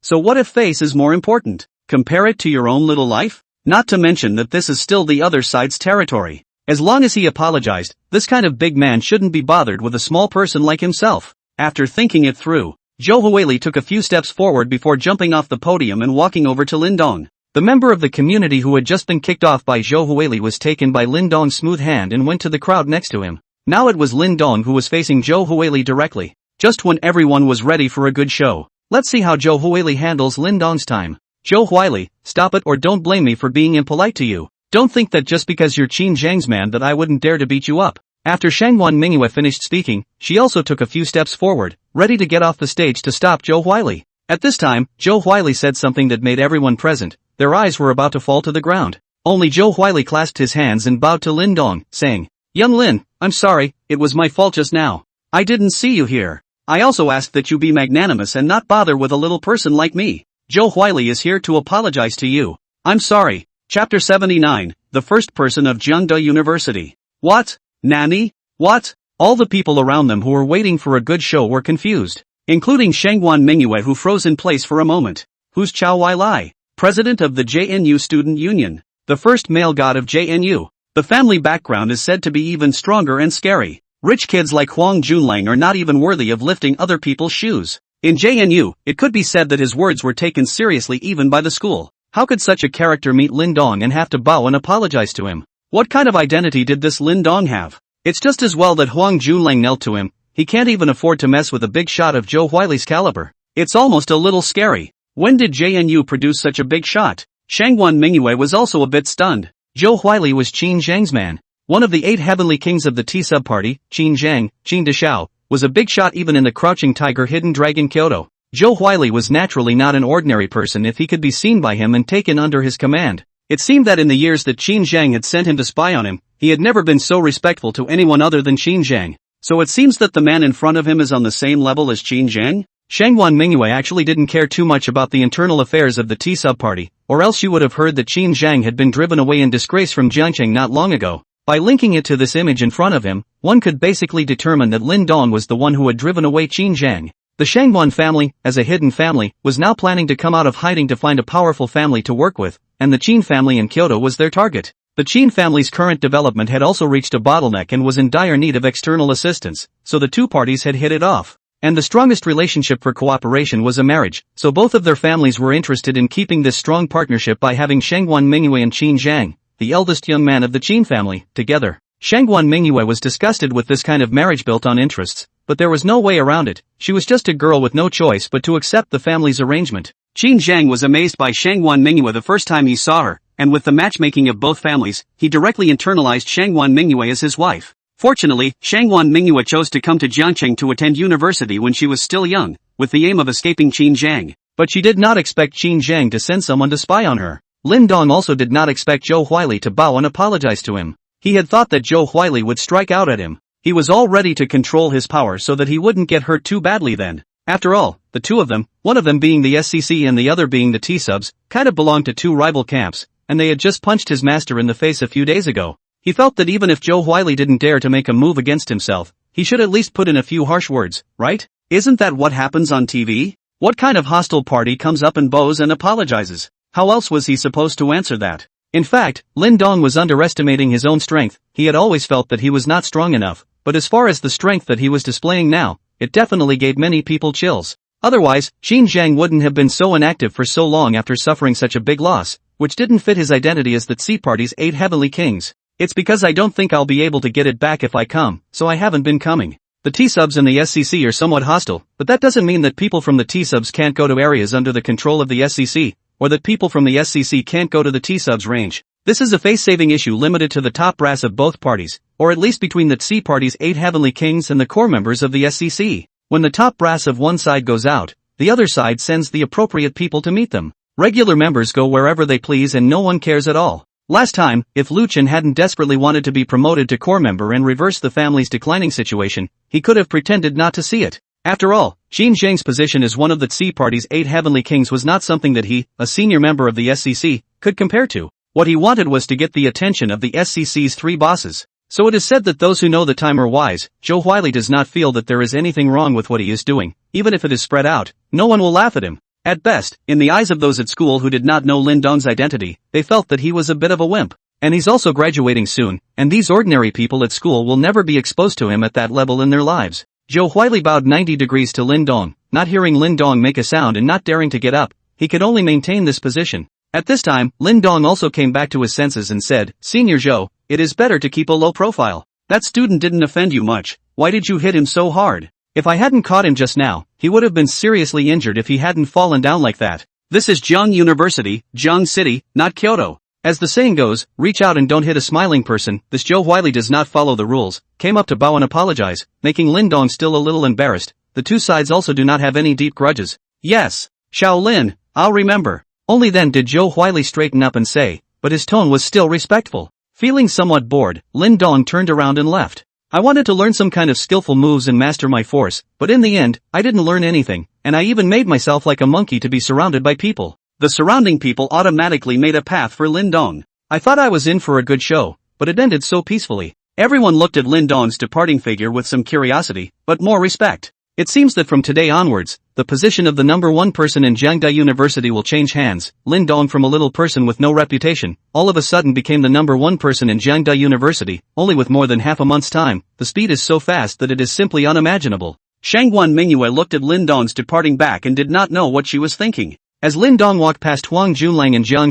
So what if face is more important? Compare it to your own little life? Not to mention that this is still the other side's territory. As long as he apologized, this kind of big man shouldn't be bothered with a small person like himself. After thinking it through, Zhou Huili took a few steps forward before jumping off the podium and walking over to Lin Dong. The member of the community who had just been kicked off by Zhou Huili was taken by Lin Dong's smooth hand and went to the crowd next to him. Now it was Lin Dong who was facing Zhou Huili directly. Just when everyone was ready for a good show. Let's see how Zhou Huili handles Lin Dong's time. Zhou Huili, stop it or don't blame me for being impolite to you. Don't think that just because you're Qin Zhang's man that I wouldn't dare to beat you up. After Shangguan Mingyue finished speaking, she also took a few steps forward, ready to get off the stage to stop Zhou Huili. At this time, Zhou Huili said something that made everyone present, their eyes were about to fall to the ground. Only Zhou Huili clasped his hands and bowed to Lin Dong, saying, Young Lin, I'm sorry, it was my fault just now. I didn't see you here. I also ask that you be magnanimous and not bother with a little person like me. Zhou Huili is here to apologize to you. I'm sorry. Chapter 79, the first person of Jiangda University. What? Nani? What? All the people around them who were waiting for a good show were confused, including Shangguan Mingyue who froze in place for a moment. Who's Chao Weilai? President of the JNU Student Union. The first male god of JNU. The family background is said to be even stronger and scary. Rich kids like Huang Junlang are not even worthy of lifting other people's shoes. In JNU, it could be said that his words were taken seriously even by the school. How could such a character meet Lin Dong and have to bow and apologize to him? What kind of identity did this Lin Dong have? It's just as well that Huang Junlang knelt to him. He can't even afford to mess with a big shot of Zhou Huili's caliber. It's almost a little scary. When did JNU produce such a big shot? Shangguan Mingyue was also a bit stunned. Zhou Huili was Qin Zhang's man. One of the 8 heavenly kings of the T sub-party, Qin Zhang, Qin Deshao, was a big shot even in the Crouching Tiger Hidden Dragon Kyoto. Zhou Huili was naturally not an ordinary person if he could be seen by him and taken under his command. It seemed that in the years that Qin Zhang had sent him to spy on him, he had never been so respectful to anyone other than Qin Zhang. So it seems that the man in front of him is on the same level as Qin Zhang? Shangguan Mingyue actually didn't care too much about the internal affairs of the T sub-party, or else you would have heard that Qin Zhang had been driven away in disgrace from Jiangcheng not long ago. By linking it to this image in front of him, one could basically determine that Lin Dong was the one who had driven away Qin Zhang. The Shangguan family, as a hidden family, was now planning to come out of hiding to find a powerful family to work with, and the Qin family in Kyoto was their target. The Qin family's current development had also reached a bottleneck and was in dire need of external assistance, so the two parties had hit it off. And the strongest relationship for cooperation was a marriage, so both of their families were interested in keeping this strong partnership by having Shangguan Mingyue and Qin Zhang, the eldest young man of the Qin family, together. Shangguan Mingyue was disgusted with this kind of marriage built on interests, but there was no way around it. She was just a girl with no choice but to accept the family's arrangement. Qin Zhang was amazed by Shangguan Mingyue the first time he saw her, and with the matchmaking of both families, he directly internalized Shangguan Mingyue as his wife. Fortunately, Shangguan Mingyue chose to come to Jiangcheng to attend university when she was still young, with the aim of escaping Qin Zhang. But she did not expect Qin Zhang to send someone to spy on her. Lin Dong also did not expect Zhou Huili to bow and apologize to him. He had thought that Zhou Huili would strike out at him. He was all ready to control his power so that he wouldn't get hurt too badly then. After all, the two of them, one of them being the SCC and the other being the T-subs, kind of belonged to two rival camps, and they had just punched his master in the face a few days ago. He felt that even if Zhou Huili didn't dare to make a move against himself, he should at least put in a few harsh words, right? Isn't that what happens on TV? What kind of hostile party comes up and bows and apologizes? How else was he supposed to answer that? In fact, Lin Dong was underestimating his own strength. He had always felt that he was not strong enough, but as far as the strength that he was displaying now, it definitely gave many people chills. Otherwise, Qin Zhang wouldn't have been so inactive for so long after suffering such a big loss, which didn't fit his identity as the Tsi Party's 8 heavenly kings. It's because I don't think I'll be able to get it back if I come, so I haven't been coming. The T-subs and the SCC are somewhat hostile, but that doesn't mean that people from the T-subs can't go to areas under the control of the SCC, or that people from the SCC can't go to the T-subs range. This is a face-saving issue limited to the top brass of both parties, or at least between the Tsi Party's 8 heavenly kings and the core members of the SCC. When the top brass of one side goes out, the other side sends the appropriate people to meet them. Regular members go wherever they please and no one cares at all. Last time, if Lu Chen hadn't desperately wanted to be promoted to core member and reverse the family's declining situation, he could have pretended not to see it. After all, Qin Zhang's position as one of the Tsi Party's 8 heavenly kings was not something that he, a senior member of the SCC, could compare to. What he wanted was to get the attention of the SCC's 3 bosses. So it is said that those who know the time are wise. Zhou Huili does not feel that there is anything wrong with what he is doing. Even if it is spread out, no one will laugh at him. At best, in the eyes of those at school who did not know Lin Dong's identity, they felt that he was a bit of a wimp. And he's also graduating soon, and these ordinary people at school will never be exposed to him at that level in their lives. Zhou Huili bowed 90 degrees to Lin Dong, not hearing Lin Dong make a sound and not daring to get up. He could only maintain this position. At this time, Lin Dong also came back to his senses and said, "Senior Zhou, it is better to keep a low profile. That student didn't offend you much. Why did you hit him so hard? If I hadn't caught him just now, he would have been seriously injured if he hadn't fallen down like that. This is Jiang University, Jiang City, not Kyoto. As the saying goes, reach out and don't hit a smiling person." This Zhou Huili does not follow the rules, came up to bow and apologize, making Lin Dong still a little embarrassed. The two sides also do not have any deep grudges. "Yes, Shaolin, I'll remember." Only then did Zhou Huili straighten up and say, but his tone was still respectful. Feeling somewhat bored, Lin Dong turned around and left. "I wanted to learn some kind of skillful moves and master my force, but in the end, I didn't learn anything, and I even made myself like a monkey to be surrounded by people." The surrounding people automatically made a path for Lin Dong. "I thought I was in for a good show, but it ended so peacefully." Everyone looked at Lin Dong's departing figure with some curiosity, but more respect. It seems that from today onwards, the position of the number 1 person in Jiangda University will change hands. Lin Dong, from a little person with no reputation, all of a sudden became the number 1 person in Jiangda University, only with more than half a month's time. The speed is so fast that it is simply unimaginable. Shangguan Mingyue looked at Lin Dong's departing back and did not know what she was thinking. As Lin Dong walked past Huang Junlang and Jiang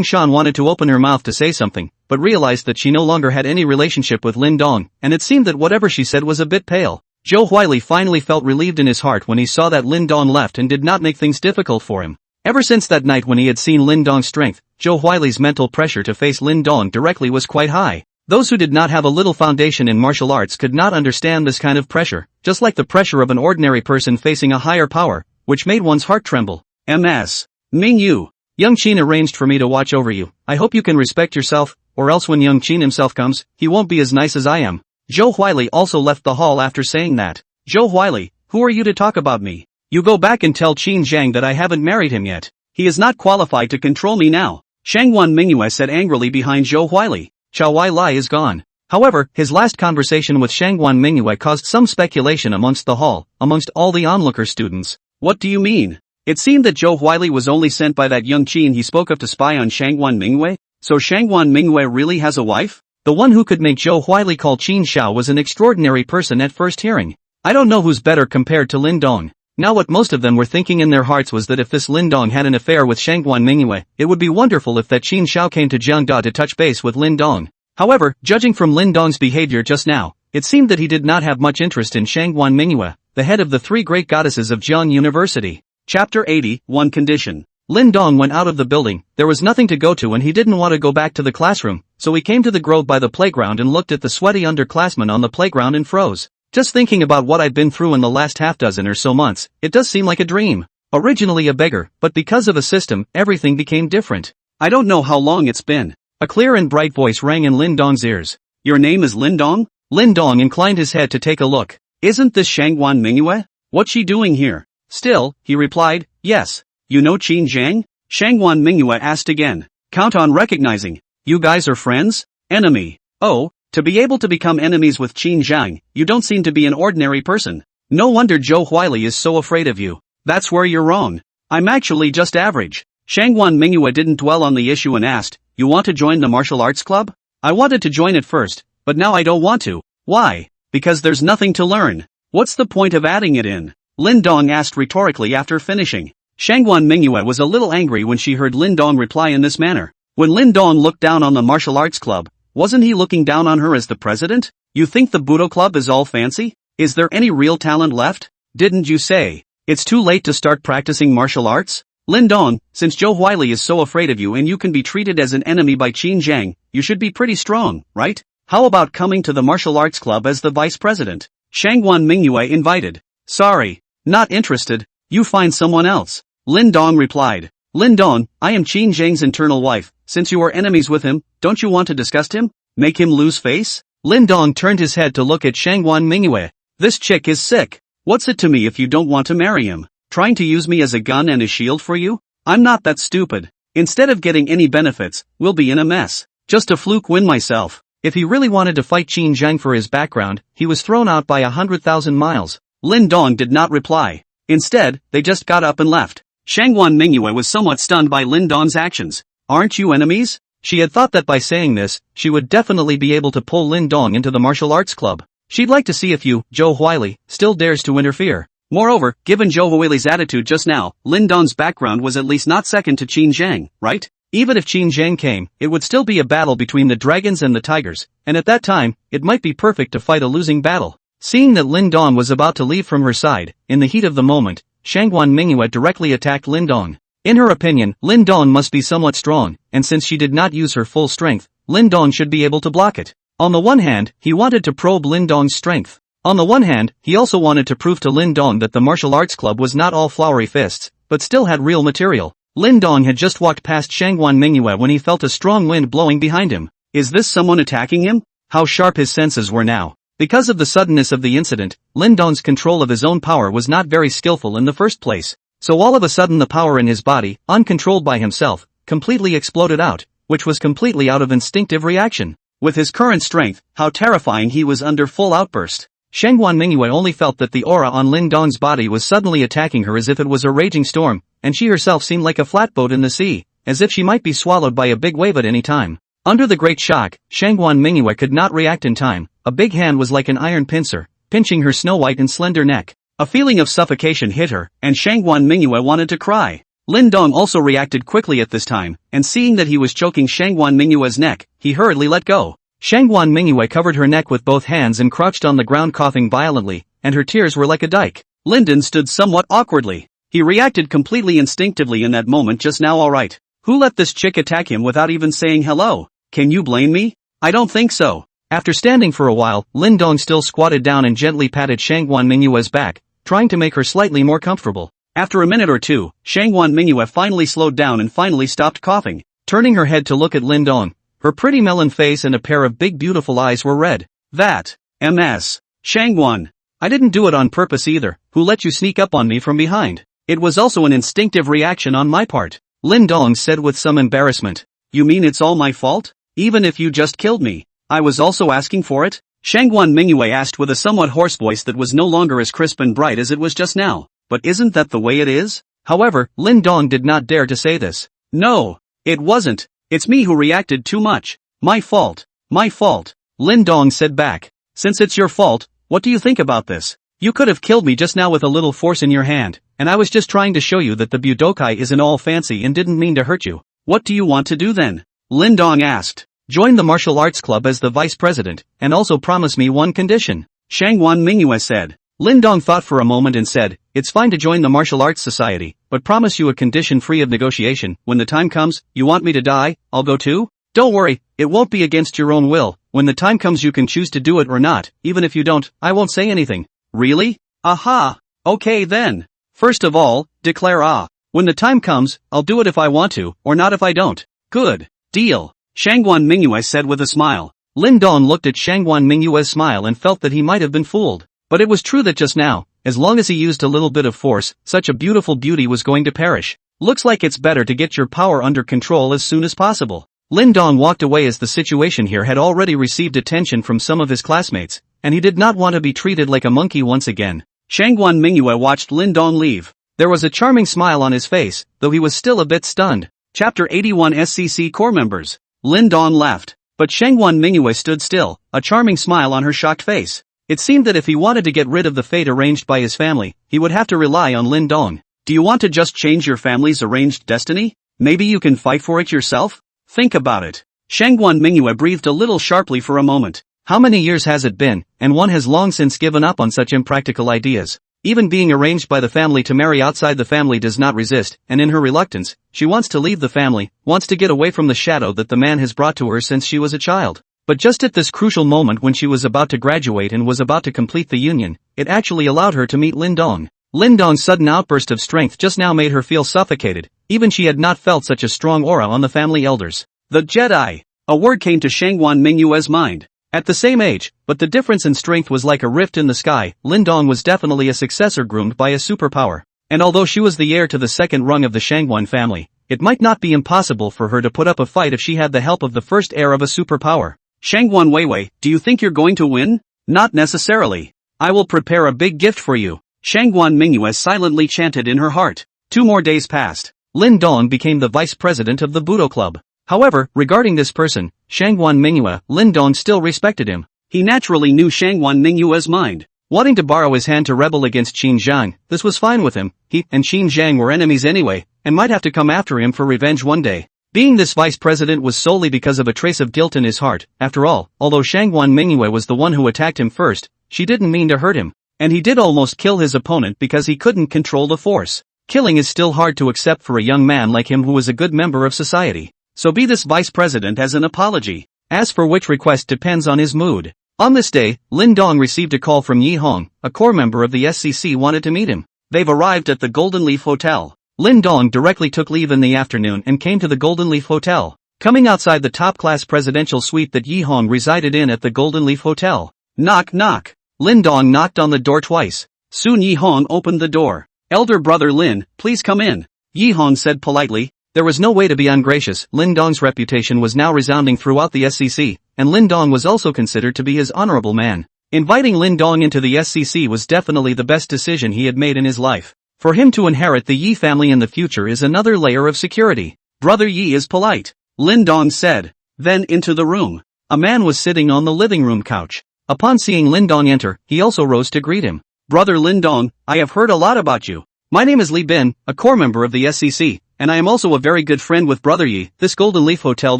Shan wanted to open her mouth to say something, but realized that she no longer had any relationship with Lin Dong, and it seemed that whatever she said was a bit pale. Zhou Huili finally felt relieved in his heart when he saw that Lin Dong left and did not make things difficult for him. Ever since that night when he had seen Lin Dong's strength, Zhou Huili's mental pressure to face Lin Dong directly was quite high. Those who did not have a little foundation in martial arts could not understand this kind of pressure, just like the pressure of an ordinary person facing a higher power, which made one's heart tremble. "Ms. Mingyu, Young Qin arranged for me to watch over you. I hope you can respect yourself, or else when Young Qin himself comes, he won't be as nice as I am." Zhou Huili also left the hall after saying that. "Zhou Huili, who are you to talk about me? You go back and tell Qin Zhang that I haven't married him yet." He is not qualified to control me now, Shangwan Mingyue said angrily behind Zhou Huili. Chao Wai Lai is gone. However, his last conversation with Shangwan Mingyue caused some speculation amongst the hall, amongst all the onlooker students. What do you mean? It seemed that Zhou Huili was only sent by that young Qin he spoke of to spy on Shangwan Mingyue? So Shangwan Mingyue really has a wife? The one who could make Zhou Huili call Qin Xiao was an extraordinary person at first hearing. I don't know who's better compared to Lin Dong. Now what most of them were thinking in their hearts was that if this Lin Dong had an affair with Shangwan Mingyue, it would be wonderful if that Qin Xiao came to Jiangda to touch base with Lin Dong. However, judging from Lin Dong's behavior just now, it seemed that he did not have much interest in Shangwan Mingyue, the head of the three great goddesses of Jiang University. Chapter 80, One Condition. Lin Dong went out of the building. There was nothing to go to and he didn't want to go back to the classroom, so he came to the grove by the playground and looked at the sweaty underclassmen on the playground and froze. Just thinking about what I've been through in the last half dozen or so months, it does seem like a dream. Originally a beggar, but because of a system, everything became different. I don't know how long it's been. A clear and bright voice rang in Lin Dong's ears. Your name is Lin Dong? Lin Dong inclined his head to take a look. Isn't this Shangwan Mingyue? What's she doing here? Still, he replied, yes. You know Qin Zhang? Shangwan Mingyue asked again. Count on recognizing. You guys are friends? Enemy. Oh, to be able to become enemies with Qin Zhang, you don't seem to be an ordinary person. No wonder Zhou Huili is so afraid of you. That's where you're wrong. I'm actually just average. Shangwan Mingyue didn't dwell on the issue and asked, you want to join the martial arts club? I wanted to join it first, but now I don't want to. Why? Because there's nothing to learn. What's the point of adding it in? Lin Dong asked rhetorically after finishing. Shangwan Mingyue was a little angry when she heard Lin Dong reply in this manner. When Lin Dong looked down on the martial arts club, wasn't he looking down on her as the president? You think the Budo club is all fancy? Is there any real talent left? Didn't you say it's too late to start practicing martial arts? Lin Dong, since Zhou Huili is so afraid of you and you can be treated as an enemy by Qin Zhang, you should be pretty strong, right? How about coming to the martial arts club as the vice president? Shangwan Mingyue invited. Sorry, not interested. You find someone else. Lin Dong replied. Lin Dong, I am Qin Zhang's internal wife. Since you are enemies with him, don't you want to disgust him? Make him lose face? Lin Dong turned his head to look at Shangwan Mingyue. This chick is sick. What's it to me if you don't want to marry him? Trying to use me as a gun and a shield for you? I'm not that stupid. Instead of getting any benefits, we'll be in a mess. Just a fluke win myself. If he really wanted to fight Qin Zhang for his background, he was thrown out by 100,000 miles. Lin Dong did not reply. Instead, they just got up and left. Shangwan Mingyue was somewhat stunned by Lin Dong's actions. Aren't you enemies? She had thought that by saying this, she would definitely be able to pull Lin Dong into the martial arts club. She'd like to see if you, Zhou Huili, still dares to interfere. Moreover, given Zhou Huili's attitude just now, Lin Dong's background was at least not second to Qin Zhang, right? Even if Qin Zhang came, it would still be a battle between the dragons and the tigers, and at that time, it might be perfect to fight a losing battle. Seeing that Lin Dong was about to leave from her side, in the heat of the moment, Shangwan Mingyue directly attacked Lin Dong. In her opinion, Lin Dong must be somewhat strong, and since she did not use her full strength, Lin Dong should be able to block it. On the one hand, he wanted to probe Lin Dong's strength. On the one hand, he also wanted to prove to Lin Dong that the martial arts club was not all flowery fists, but still had real material. Lin Dong had just walked past Shangwan Mingyue when he felt a strong wind blowing behind him. Is this someone attacking him? How sharp his senses were now. Because of the suddenness of the incident, Lin Dong's control of his own power was not very skillful in the first place. So all of a sudden the power in his body, uncontrolled by himself, completely exploded out, which was completely out of instinctive reaction. With his current strength, how terrifying he was under full outburst. Shangwan Mingyue only felt that the aura on Lin Dong's body was suddenly attacking her as if it was a raging storm, and she herself seemed like a flatboat in the sea, as if she might be swallowed by a big wave at any time. Under the great shock, Shangwan Mingyue could not react in time. A big hand was like an iron pincer, pinching her snow-white and slender neck. A feeling of suffocation hit her, and Shangwan Mingyue wanted to cry. Lin Dong also reacted quickly at this time, and seeing that he was choking Shangwan Mingyue's neck, he hurriedly let go. Shangwan Mingyue covered her neck with both hands and crouched on the ground coughing violently, and her tears were like a dike. Linden stood somewhat awkwardly. He reacted completely instinctively in that moment just now. Alright. Who let this chick attack him without even saying hello? Can you blame me? I don't think so. After standing for a while, Lin Dong still squatted down and gently patted Shangwan Mingyue's back, trying to make her slightly more comfortable. After a minute or two, Shangwan Mingyue finally slowed down and finally stopped coughing. Turning her head to look at Lin Dong, her pretty melon face and a pair of big beautiful eyes were red. That. Ms. Shangwan. I didn't do it on purpose either. Who let you sneak up on me from behind? It was also an instinctive reaction on my part. Lin Dong said with some embarrassment. You mean it's all my fault? Even if you just killed me, I was also asking for it? Shangguan Mingyue asked with a somewhat hoarse voice that was no longer as crisp and bright as it was just now. But isn't that the way it is? However, Lin Dong did not dare to say this. No, it wasn't. It's me who reacted too much. My fault. My fault. Lin Dong said back. Since it's your fault, what do you think about this? You could have killed me just now with a little force in your hand, and I was just trying to show you that the Budokai isn't all fancy and didn't mean to hurt you. What do you want to do then? Lin Dong asked. Join the martial arts club as the vice president, and also promise me one condition. Shangguan Mingyue said. Lin Dong thought for a moment and said, it's fine to join the martial arts society, but promise you a condition free of negotiation. When the time comes, you want me to die, I'll go too? Don't worry, it won't be against your own will. When the time comes you can choose to do it or not. Even if you don't, I won't say anything. Really? Aha! Okay then. First of all, declare ah. When the time comes, I'll do it if I want to, or not if I don't. Good. Deal. Shangguan Mingyue said with a smile. Lin Dong looked at Shangguan Mingyue's smile and felt that he might have been fooled. But it was true that just now, as long as he used a little bit of force, such a beautiful beauty was going to perish. Looks like it's better to get your power under control as soon as possible. Lin Dong walked away as the situation here had already received attention from some of his classmates, and he did not want to be treated like a monkey once again. Shangguan Mingyue watched Lin Dong leave. There was a charming smile on his face, though he was still a bit stunned. Chapter 81 SCC Core Members. Lin Dong left, but Shangguan Mingyue stood still, a charming smile on her shocked face. It seemed that if he wanted to get rid of the fate arranged by his family, he would have to rely on Lin Dong. Do you want to just change your family's arranged destiny? Maybe you can fight for it yourself? Think about it. Shangguan Mingyue breathed a little sharply for a moment. How many years has it been, and one has long since given up on such impractical ideas. Even being arranged by the family to marry outside the family does not resist, and in her reluctance, she wants to leave the family, wants to get away from the shadow that the man has brought to her since she was a child. But just at this crucial moment when she was about to graduate and was about to complete the union, it actually allowed her to meet Lin Dong. Lin Dong's sudden outburst of strength just now made her feel suffocated, even she had not felt such a strong aura on the family elders. The Jedi! A word came to Shangguan Mingyue's mind. At the same age, but the difference in strength was like a rift in the sky. Lin Dong was definitely a successor groomed by a superpower. And although she was the heir to the second rung of the Shangguan family, it might not be impossible for her to put up a fight if she had the help of the first heir of a superpower. Shangguan Weiwei, do you think you're going to win? Not necessarily. I will prepare a big gift for you. Shangguan Mingyue silently chanted in her heart. 2 more days passed. Lin Dong became the vice president of the Budo Club. However, regarding this person, Shangguan Mingyue, Lin Dong still respected him. He naturally knew Shangguan Mingyue's mind. Wanting to borrow his hand to rebel against Qin Zhang, this was fine with him. He and Qin Zhang were enemies anyway, and might have to come after him for revenge one day. Being this vice president was solely because of a trace of guilt in his heart. After all, although Shangguan Mingyue was the one who attacked him first, she didn't mean to hurt him. And he did almost kill his opponent because he couldn't control the force. Killing is still hard to accept for a young man like him who was a good member of society. So be this vice president as an apology. As for which request depends on his mood. On this day, Lin Dong received a call from Yi Hong, a core member of the SCC wanted to meet him. They've arrived at the Golden Leaf Hotel. Lin Dong directly took leave in the afternoon and came to the Golden Leaf Hotel. Coming outside the top-class presidential suite that Yi Hong resided in at the Golden Leaf Hotel. Knock knock. Lin Dong knocked on the door twice. Soon Yi Hong opened the door. Elder brother Lin, please come in. Yi Hong said politely. There was no way to be ungracious. Lin Dong's reputation was now resounding throughout the SCC, and Lin Dong was also considered to be his honorable man. Inviting Lin Dong into the SCC was definitely the best decision he had made in his life. For him to inherit the Yi family in the future is another layer of security. Brother Yi is polite, Lin Dong said. Then into the room. A man was sitting on the living room couch. Upon seeing Lin Dong enter, he also rose to greet him. Brother Lin Dong, I have heard a lot about you. My name is Li Bin, a core member of the SCC, and I am also a very good friend with Brother Yi. This Golden Leaf Hotel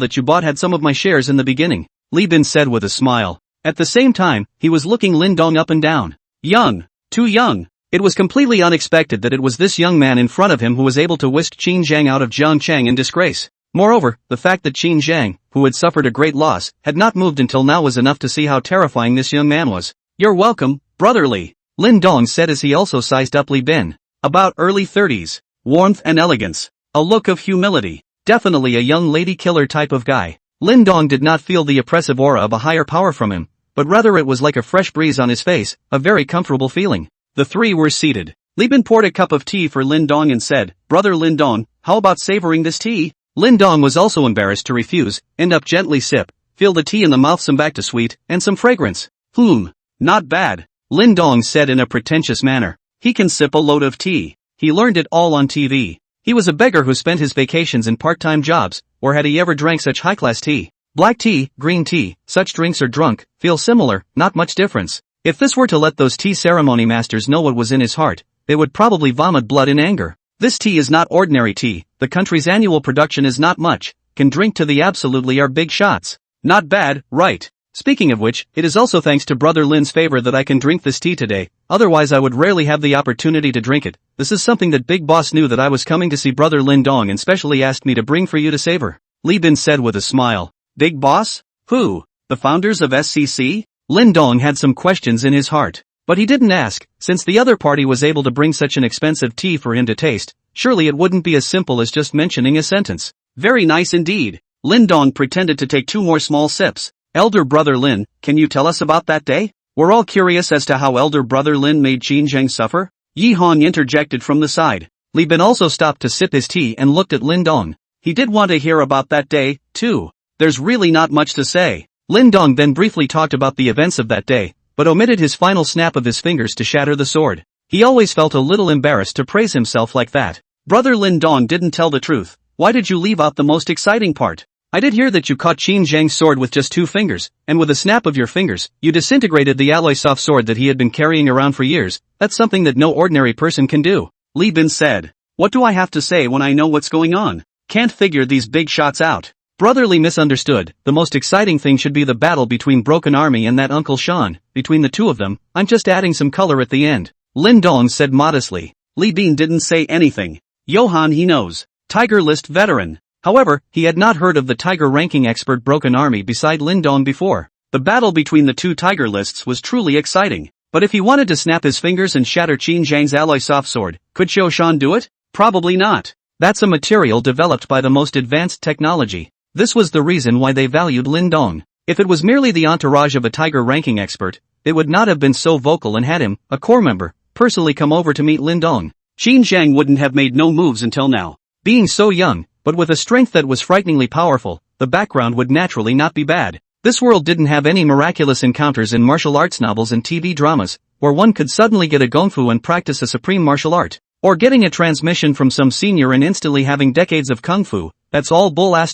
that you bought had some of my shares in the beginning, Li Bin said with a smile. At the same time, he was looking Lin Dong up and down. Young. Too young. It was completely unexpected that it was this young man in front of him who was able to whisk Qin Zhang out of Zhangcheng in disgrace. Moreover, the fact that Qin Zhang, who had suffered a great loss, had not moved until now was enough to see how terrifying this young man was. You're welcome, Brother Li, Lin Dong said as he also sized up Li Bin. About early 30s. Warmth and elegance. A look of humility. Definitely a young lady killer type of guy. Lin Dong did not feel the oppressive aura of a higher power from him, but rather it was like a fresh breeze on his face, a very comfortable feeling. The three were seated. Li Bin poured a cup of tea for Lin Dong and said, "Brother Lin Dong, how about savoring this tea?" Lin Dong was also embarrassed to refuse, end up gently sip, feel the tea in the mouth, some back to sweet, and some fragrance. Not bad, Lin Dong said in a pretentious manner. He can sip a load of tea. He learned it all on TV. He was a beggar who spent his vacations in part-time jobs, or had he ever drank such high-class tea? Black tea, green tea, such drinks are drunk, feel similar, not much difference. If this were to let those tea ceremony masters know what was in his heart, they would probably vomit blood in anger. This tea is not ordinary tea, the country's annual production is not much, can drink to the absolutely are big shots. Not bad, right? Speaking of which, it is also thanks to Brother Lin's favor that I can drink this tea today, otherwise I would rarely have the opportunity to drink it. This is something that Big Boss knew that I was coming to see Brother Lin Dong and specially asked me to bring for you to savor. Li Bin said with a smile. Big Boss? Who? The founders of SCC? Lin Dong had some questions in his heart. But he didn't ask, since the other party was able to bring such an expensive tea for him to taste, surely it wouldn't be as simple as just mentioning a sentence. Very nice indeed. Lin Dong pretended to take 2 more small sips. Elder Brother Lin, can you tell us about that day? We're all curious as to how Elder Brother Lin made Qin Zheng suffer. Yi Hong interjected from the side. Li Bin also stopped to sip his tea and looked at Lin Dong. He did want to hear about that day, too. There's really not much to say. Lin Dong then briefly talked about the events of that day, but omitted his final snap of his fingers to shatter the sword. He always felt a little embarrassed to praise himself like that. Brother Lin Dong didn't tell the truth. Why did you leave out the most exciting part? I did hear that you caught Qin Zheng's sword with just 2 fingers, and with a snap of your fingers, you disintegrated the alloy soft sword that he had been carrying around for years. That's something that no ordinary person can do. Li Bin said. What do I have to say when I know what's going on? Can't figure these big shots out. Brother Li misunderstood. The most exciting thing should be the battle between Broken Army and that Uncle Sean. Between the two of them, I'm just adding some color at the end. Lin Dong said modestly. Li Bin didn't say anything. Johann he knows. Tiger List veteran. However, he had not heard of the Tiger ranking expert Broken Army beside Lin Dong before. The battle between the 2 Tiger Lists was truly exciting. But if he wanted to snap his fingers and shatter Qin Zheng's alloy soft sword, could Xiao Shan do it? Probably not. That's a material developed by the most advanced technology. This was the reason why they valued Lin Dong. If it was merely the entourage of a Tiger ranking expert, they would not have been so vocal and had him, a core member, personally come over to meet Lin Dong. Qin Zheng wouldn't have made no moves until now. Being so young, but with a strength that was frighteningly powerful, the background would naturally not be bad. This world didn't have any miraculous encounters in martial arts novels and TV dramas, where one could suddenly get a gongfu and practice a supreme martial art. Or getting a transmission from some senior and instantly having decades of kung fu. That's all bull ********.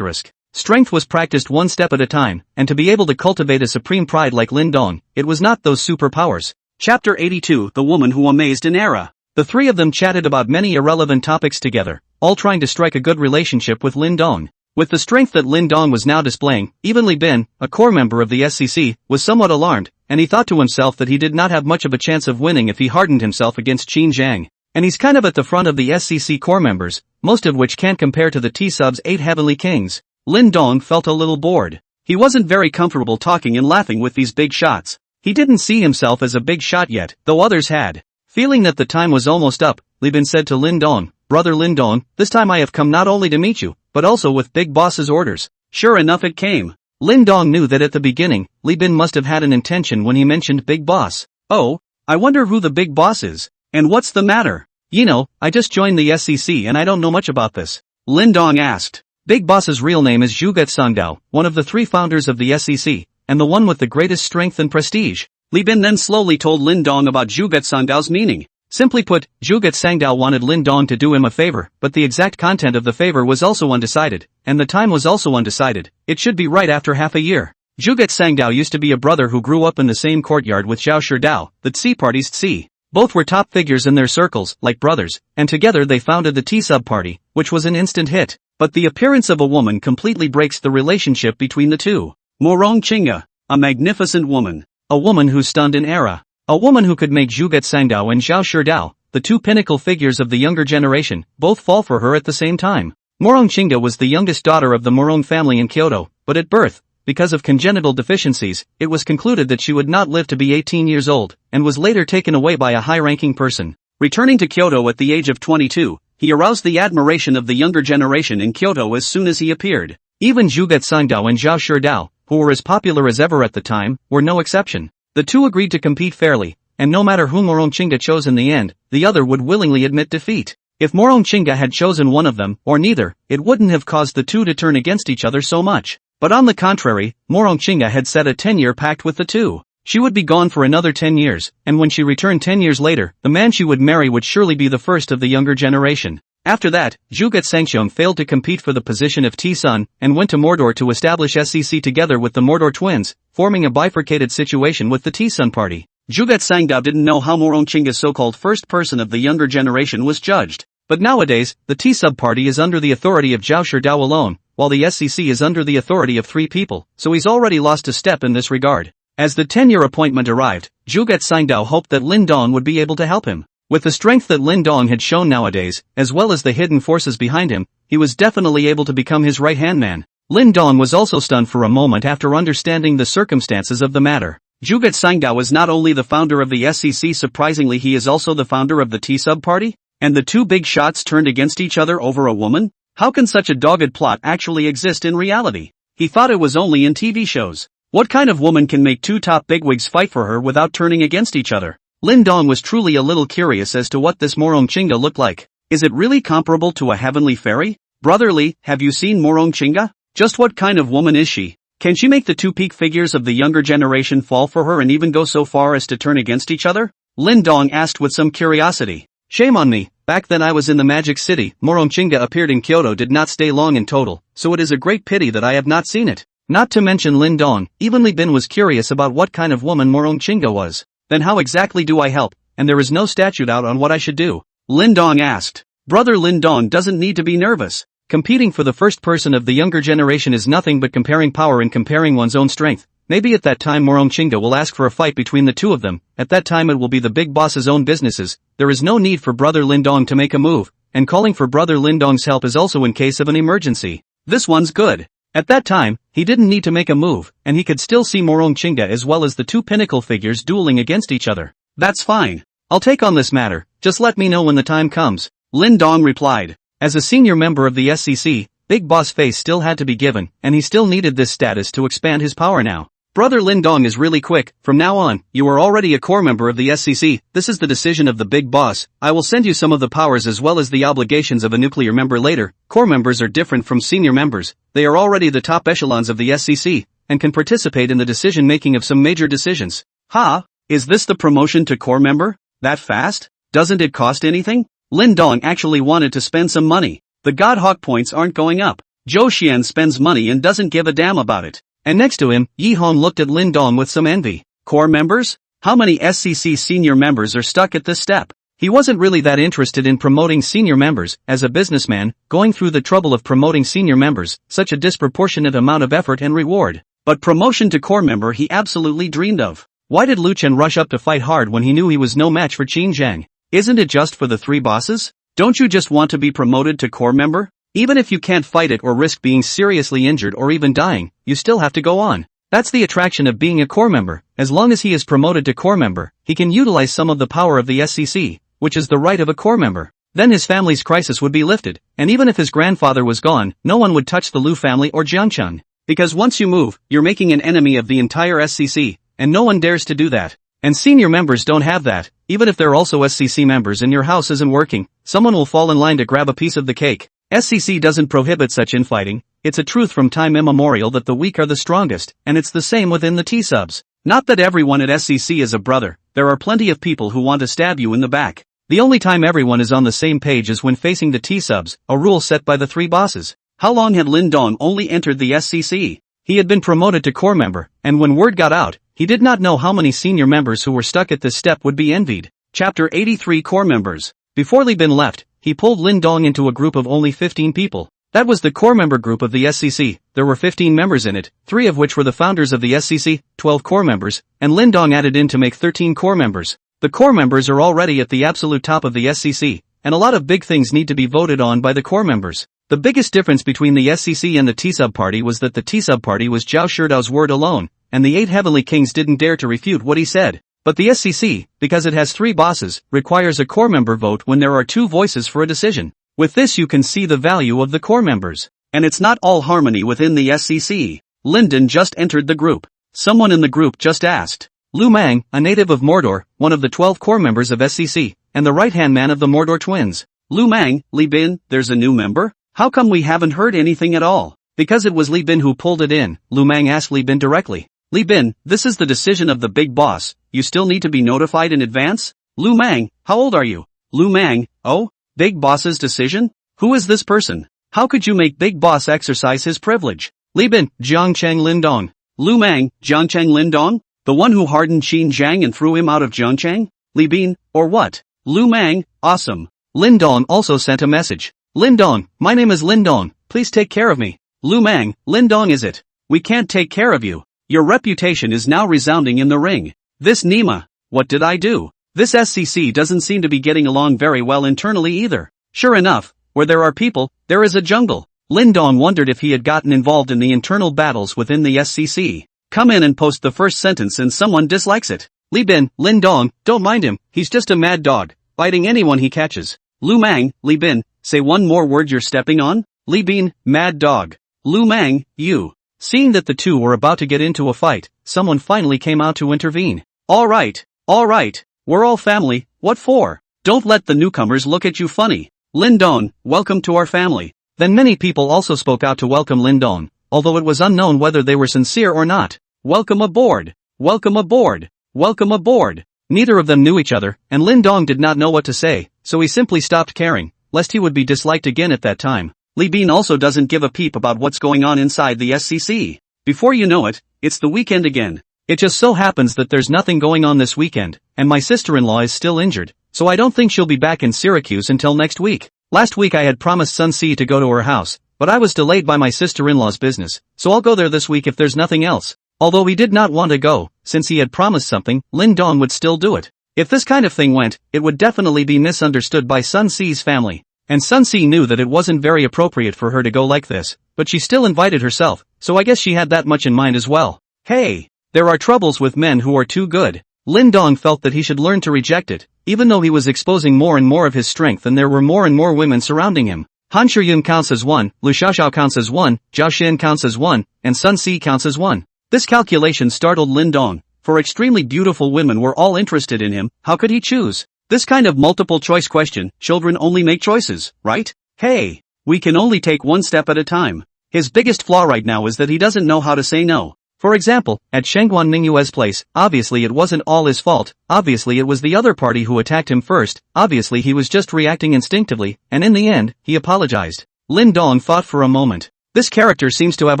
Strength was practiced one step at a time, and to be able to cultivate a supreme pride like Lin Dong, it was not those superpowers. Chapter 82 The Woman Who Amazed an Era. The 3 of them chatted about many irrelevant topics together, all trying to strike a good relationship with Lin Dong. With the strength that Lin Dong was now displaying, even Li Bin, a core member of the SCC, was somewhat alarmed, and he thought to himself that he did not have much of a chance of winning if he hardened himself against Qin Zheng. And he's kind of at the front of the SCC core members, most of which can't compare to the T-Sub's 8 Heavenly Kings. Lin Dong felt a little bored. He wasn't very comfortable talking and laughing with these big shots. He didn't see himself as a big shot yet, though others had. Feeling that the time was almost up, Li Bin said to Lin Dong, Brother Lin Dong, this time I have come not only to meet you, but also with Big Boss's orders. Sure enough it came. Lin Dong knew that at the beginning, Li Bin must have had an intention when he mentioned Big Boss. Oh, I wonder who the Big Boss is. And what's the matter? You know, I just joined the SCC and I don't know much about this. Lin Dong asked. Big Boss's real name is Zhuget Sangdao, one of the 3 founders of the SCC, and the one with the greatest strength and prestige. Li Bin then slowly told Lin Dong about Zhuget Sangdao's meaning. Simply put, Zhuget Sangdao wanted Lin Dong to do him a favor, but the exact content of the favor was also undecided, and the time was also undecided. It should be right after half a year. Zhuget Sangdao used to be a brother who grew up in the same courtyard with Zhao Shidao, the Tsi party's Tsi. Both were top figures in their circles, like brothers, and together they founded the T-Sub party, which was an instant hit. But the appearance of a woman completely breaks the relationship between the two. Morong Chinga, a magnificent woman. A woman who stunned an era. A woman who could make Zhuget Sangdao and Zhao Shidao, the 2 pinnacle figures of the younger generation, both fall for her at the same time. Morong Chinga was the youngest daughter of the Morong family in Kyoto, but at birth, because of congenital deficiencies, it was concluded that she would not live to be 18 years old, and was later taken away by a high-ranking person. Returning to Kyoto at the age of 22, he aroused the admiration of the younger generation in Kyoto as soon as he appeared. Even Zhuget Sangdao and Zhao Shidao, who were as popular as ever at the time, were no exception. The 2 agreed to compete fairly, and no matter who Morongchinga chose in the end, the other would willingly admit defeat. If Morongchinga had chosen one of them, or neither, it wouldn't have caused the two to turn against each other so much. But on the contrary, Morongchinga had set a 10-year pact with the two. She would be gone for another 10 years, and when she returned 10 years later, the man she would marry would surely be the first of the younger generation. After that, Juget Sangcheong failed to compete for the position of T-Sun, and went to Mordor to establish SCC together with the Mordor twins, forming a bifurcated situation with the T-Sun party. Juget Sangdao didn't know how Morongchinga's so-called first person of the younger generation was judged. But nowadays, the T-Sub party is under the authority of Zhao Sherdao alone, while the SCC is under the authority of 3 people, so he's already lost a step in this regard. As the 10-year appointment arrived, Juget Sangdao hoped that Lin Dong would be able to help him. With the strength that Lin Dong had shown nowadays, as well as the hidden forces behind him, he was definitely able to become his right-hand man. Lin Dong was also stunned for a moment after understanding the circumstances of the matter. Juget Sangdao is not only the founder of the SCC, surprisingly he is also the founder of the T-Sub party? And the two big shots turned against each other over a woman? How can such a dogged plot actually exist in reality? He thought it was only in TV shows. What kind of woman can make two top bigwigs fight for her without turning against each other? Lin Dong was truly a little curious as to what this Morongchinga looked like. Is it really comparable to a heavenly fairy? Brother Li, have you seen Morongchinga? Just what kind of woman is she? Can she make the two peak figures of the younger generation fall for her and even go so far as to turn against each other? Lin Dong asked with some curiosity. Shame on me, back then I was in the Magic City. Morongchinga appeared in Kyoto, did not stay long in total, so it is a great pity that I have not seen it. Not to mention Lin Dong, even Li Bin was curious about what kind of woman Morongchinga was. Then how exactly do I help, and there is no statute out on what I should do? Lin Dong asked. Brother Lin Dong doesn't need to be nervous. Competing for the first person of the younger generation is nothing but comparing power and comparing one's own strength. Maybe at that time Morongchinga will ask for a fight between the two of them. At that time it will be the big boss's own businesses. There is no need for Brother Lin Dong to make a move, and calling for Brother Lin Dong's help is also in case of an emergency. This one's good. At that time, he didn't need to make a move, and he could still see Morongchinga as well as the two pinnacle figures dueling against each other. That's fine. I'll take on this matter, just let me know when the time comes. Lin Dong replied. As a senior member of the SCC, Big Boss face still had to be given, and he still needed this status to expand his power now. Brother Lin Dong is really quick. From now on, you are already a core member of the SCC. This is the decision of the Big Boss. I will send you some of the powers as well as the obligations of a nuclear member later. Core members are different from senior members. They are already the top echelons of the SCC, and can participate in the decision-making of some major decisions. Ha! Is this the promotion to core member? That fast? Doesn't it cost anything? Lin Dong actually wanted to spend some money. The God Hawk points aren't going up. Zhou Xian spends money and doesn't give a damn about it. And next to him, Yi Hong looked at Lin Dong with some envy. Core members? How many SCC senior members are stuck at this step? He wasn't really that interested in promoting senior members. As a businessman, going through the trouble of promoting senior members, such a disproportionate amount of effort and reward. But promotion to core member he absolutely dreamed of. Why did Lu Chen rush up to fight hard when he knew he was no match for Qin Zhang? Isn't it just for the 3 bosses? Don't you just want to be promoted to core member? Even if you can't fight it or risk being seriously injured or even dying, you still have to go on. That's the attraction of being a core member. As long as he is promoted to core member, he can utilize some of the power of the SCC, which is the right of a core member. Then his family's crisis would be lifted, and even if his grandfather was gone, no one would touch the Lu family or Jiangchun. Because once you move, you're making an enemy of the entire SCC, and no one dares to do that. And senior members don't have that. Even if they're also SCC members and your house isn't working, someone will fall in line to grab a piece of the cake. SCC doesn't prohibit such infighting. It's a truth from time immemorial that the weak are the strongest, and it's the same within the T-subs. Not that everyone at SCC is a brother, there are plenty of people who want to stab you in the back. The only time everyone is on the same page is when facing the T-subs, a rule set by the 3 bosses. How long had Lin Dong only entered the SCC? He had been promoted to core member, and when word got out, he did not know how many senior members who were stuck at this step would be envied. Chapter 83 Core Members. Before Li Bin left, he pulled Lin Dong into a group of only 15 people. That was the core member group of the SCC. There were 15 members in it, 3 of which were the founders of the SCC, 12 core members, and Lin Dong added in to make 13 core members. The core members are already at the absolute top of the SCC, and a lot of big things need to be voted on by the core members. The biggest difference between the SCC and the T-Sub party was that the T-Sub party was Zhao Shidao's word alone, and the 8 heavenly kings didn't dare to refute what he said. But the SCC, because it has 3 bosses, requires a core member vote when there are 2 voices for a decision. With this you can see the value of the core members. And it's not all harmony within the SCC. Lyndon just entered the group. Someone in the group just asked, Lu Mang, a native of Mordor, one of the 12 core members of SCC, and the right-hand man of the Mordor twins. Lu Mang, Li Bin, there's a new member? How come we haven't heard anything at all? Because it was Li Bin who pulled it in, Lu Mang asked Li Bin directly. Li Bin, this is the decision of the big boss, you still need to be notified in advance? Lu Mang, how old are you? Lu Mang, oh? Big boss's decision? Who is this person? How could you make big boss exercise his privilege? Li Bin, Jiangcheng Lindong. Lu Mang, Jiangcheng Lindong? The one who hardened Qin Zhang and threw him out of Jiangcheng? Li Bin, or what? Lu Mang, awesome. Lindong also sent a message. Lindong, my name is Lindong, please take care of me. Lu Mang, Lindong is it? We can't take care of you. Your reputation is now resounding in the ring. This Nima, what did I do? This SCC doesn't seem to be getting along very well internally either. Sure enough, where there are people, there is a jungle. Lindong wondered if he had gotten involved in the internal battles within the SCC. Come in and post the first sentence and someone dislikes it. Li Bin, Lindong, don't mind him, he's just a mad dog, biting anyone he catches. Lu Mang, Li Bin, say one more word you're stepping on? Li Bin, mad dog. Lu Mang, you. Seeing that the two were about to get into a fight, someone finally came out to intervene. Alright, we're all family, what for? Don't let the newcomers look at you funny. Lindong, welcome to our family. Then many people also spoke out to welcome Lindong, although it was unknown whether they were sincere or not. Welcome aboard! Welcome aboard! Welcome aboard! Neither of them knew each other, and Lindong did not know what to say, so he simply stopped caring, lest he would be disliked again at that time. Li Bin also doesn't give a peep about what's going on inside the SCC. Before you know it, it's the weekend again. It just so happens that there's nothing going on this weekend, and my sister-in-law is still injured, so I don't think she'll be back in Syracuse until next week. Last week I had promised Sun Si to go to her house, but I was delayed by my sister-in-law's business, so I'll go there this week if there's nothing else. Although he did not want to go, since he had promised something, Lindong would still do it. If this kind of thing went, it would definitely be misunderstood by Sun Si's family. And Sun Si knew that it wasn't very appropriate for her to go like this, but she still invited herself, so I guess she had that much in mind as well. Hey! There are troubles with men who are too good. Lindong felt that he should learn to reject it, even though he was exposing more and more of his strength and there were more and more women surrounding him. Han Shuyun counts as 1, Lu Xiaoxiao counts as 1, Zhao Xin counts as 1, and Sun Si counts as 1. This calculation startled Lindong, for extremely beautiful women were all interested in him, how could he choose? This kind of multiple choice question, children only make choices, right? Hey! We can only take one step at a time. His biggest flaw right now is that he doesn't know how to say no. For example, at Shengguan Mingyue's place, obviously it wasn't all his fault, obviously it was the other party who attacked him first, obviously he was just reacting instinctively, and in the end, he apologized. Lindong thought for a moment. This character seems to have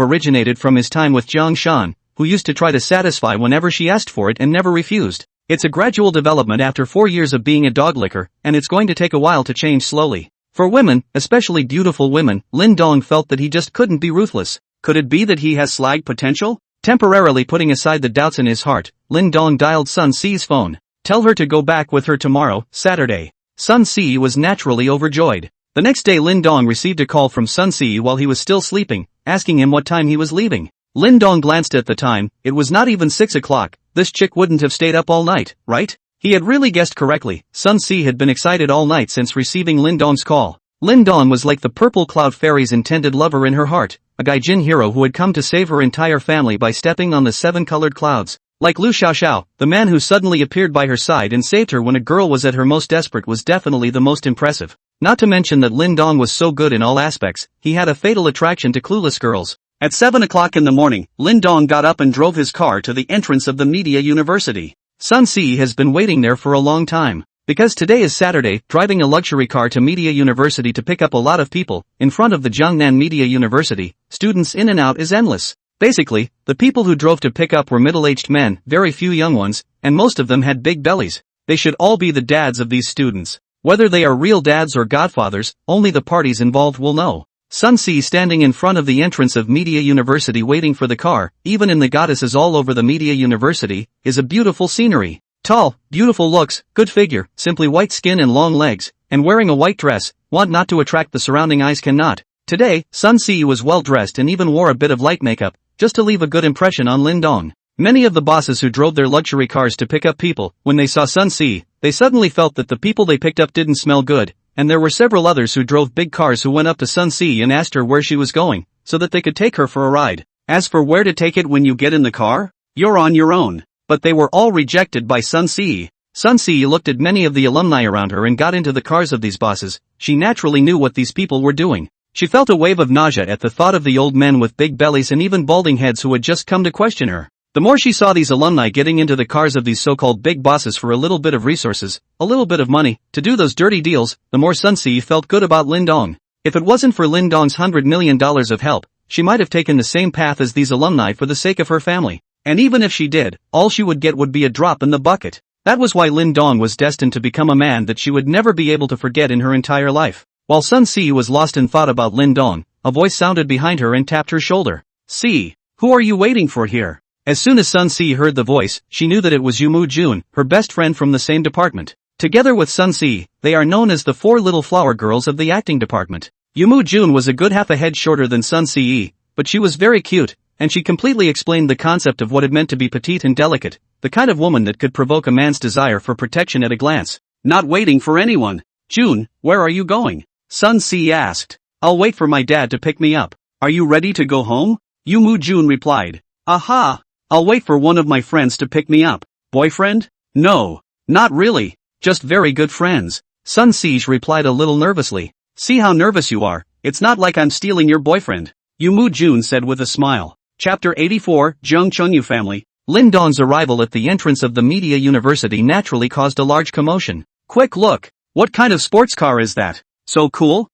originated from his time with Jiang Shan, who used to try to satisfy whenever she asked for it and never refused. It's a gradual development after 4 years of being a dog licker, and it's going to take a while to change slowly. For women, especially beautiful women, Lindong felt that he just couldn't be ruthless. Could it be that he has slag potential? Temporarily putting aside the doubts in his heart, Lindong dialed Sun Si's phone. Tell her to go back with her tomorrow, Saturday. Sun Si was naturally overjoyed. The next day Lindong received a call from Sun Si while he was still sleeping, asking him what time he was leaving. Lindong glanced at the time, it was not even 6 o'clock, this chick wouldn't have stayed up all night, right? He had really guessed correctly, Sun Si had been excited all night since receiving Lindong's call. Lindong was like the purple cloud fairy's intended lover in her heart, a gaijin hero who had come to save her entire family by stepping on the 7 colored clouds. Like Lu Xiaoxiao, the man who suddenly appeared by her side and saved her when a girl was at her most desperate was definitely the most impressive. Not to mention that Lindong was so good in all aspects, he had a fatal attraction to clueless girls. At 7 o'clock in the morning, Lindong got up and drove his car to the entrance of the Media University. Sun Si has been waiting there for a long time. Because today is Saturday, driving a luxury car to Media University to pick up a lot of people, in front of the Jiangnan Media University, students in and out is endless. Basically, the people who drove to pick up were middle-aged men, very few young ones, and most of them had big bellies. They should all be the dads of these students. Whether they are real dads or godfathers, only the parties involved will know. Sun Si standing in front of the entrance of Media University waiting for the car, even in the goddesses all over the Media University, is a beautiful scenery. Tall, beautiful looks, good figure, simply white skin and long legs, and wearing a white dress, want not to attract the surrounding eyes cannot. Today, Sun Si was well dressed and even wore a bit of light makeup, just to leave a good impression on Lindong. Many of the bosses who drove their luxury cars to pick up people, when they saw Sun Si, they suddenly felt that the people they picked up didn't smell good, and there were several others who drove big cars who went up to Sun Si and asked her where she was going, so that they could take her for a ride. As for where to take it when you get in the car, you're on your own. but they were all rejected by Sun Si. Sun Si looked at many of the alumni around her and got into the cars of these bosses. She naturally knew what these people were doing. She felt a wave of nausea at the thought of the old men with big bellies and even balding heads who had just come to question her. The more she saw these alumni getting into the cars of these so-called big bosses for a little bit of resources, a little bit of money, to do those dirty deals, the more Sun Si felt good about Lin Dong. If it wasn't for Lin Dong's $100 million of help, she might have taken the same path as these alumni for the sake of her family. And even if she did, all she would get would be a drop in the bucket. That was why Lin Dong was destined to become a man that she would never be able to forget in her entire life. While Sun Si was lost in thought about Lin Dong, a voice sounded behind her and tapped her shoulder. "Si, who are you waiting for here?" As soon as Sun Si heard the voice, she knew that it was Yumu Jun, her best friend from the same department. Together with Sun Si, they are known as the four little flower girls of the acting department. Yumu Jun was a good half a head shorter than Sun Si, but she was very cute, and she completely explained the concept of what it meant to be petite and delicate, the kind of woman that could provoke a man's desire for protection at a glance. "Not waiting for anyone. Jun, where are you going?" Sun Si asked. "I'll wait for my dad to pick me up." "Are you ready to go home?" Yumu Jun replied. "Aha! I'll wait for one of my friends to pick me up." "Boyfriend?" "No, not really, just very good friends." Sun Si replied a little nervously. "See how nervous you are, it's not like I'm stealing your boyfriend," Yumu Jun said with a smile. Chapter 84, Zheng Chengyu Family. Lin Dong's arrival at the entrance of the Media University naturally caused a large commotion. "Quick look, what kind of sports car is that? So cool?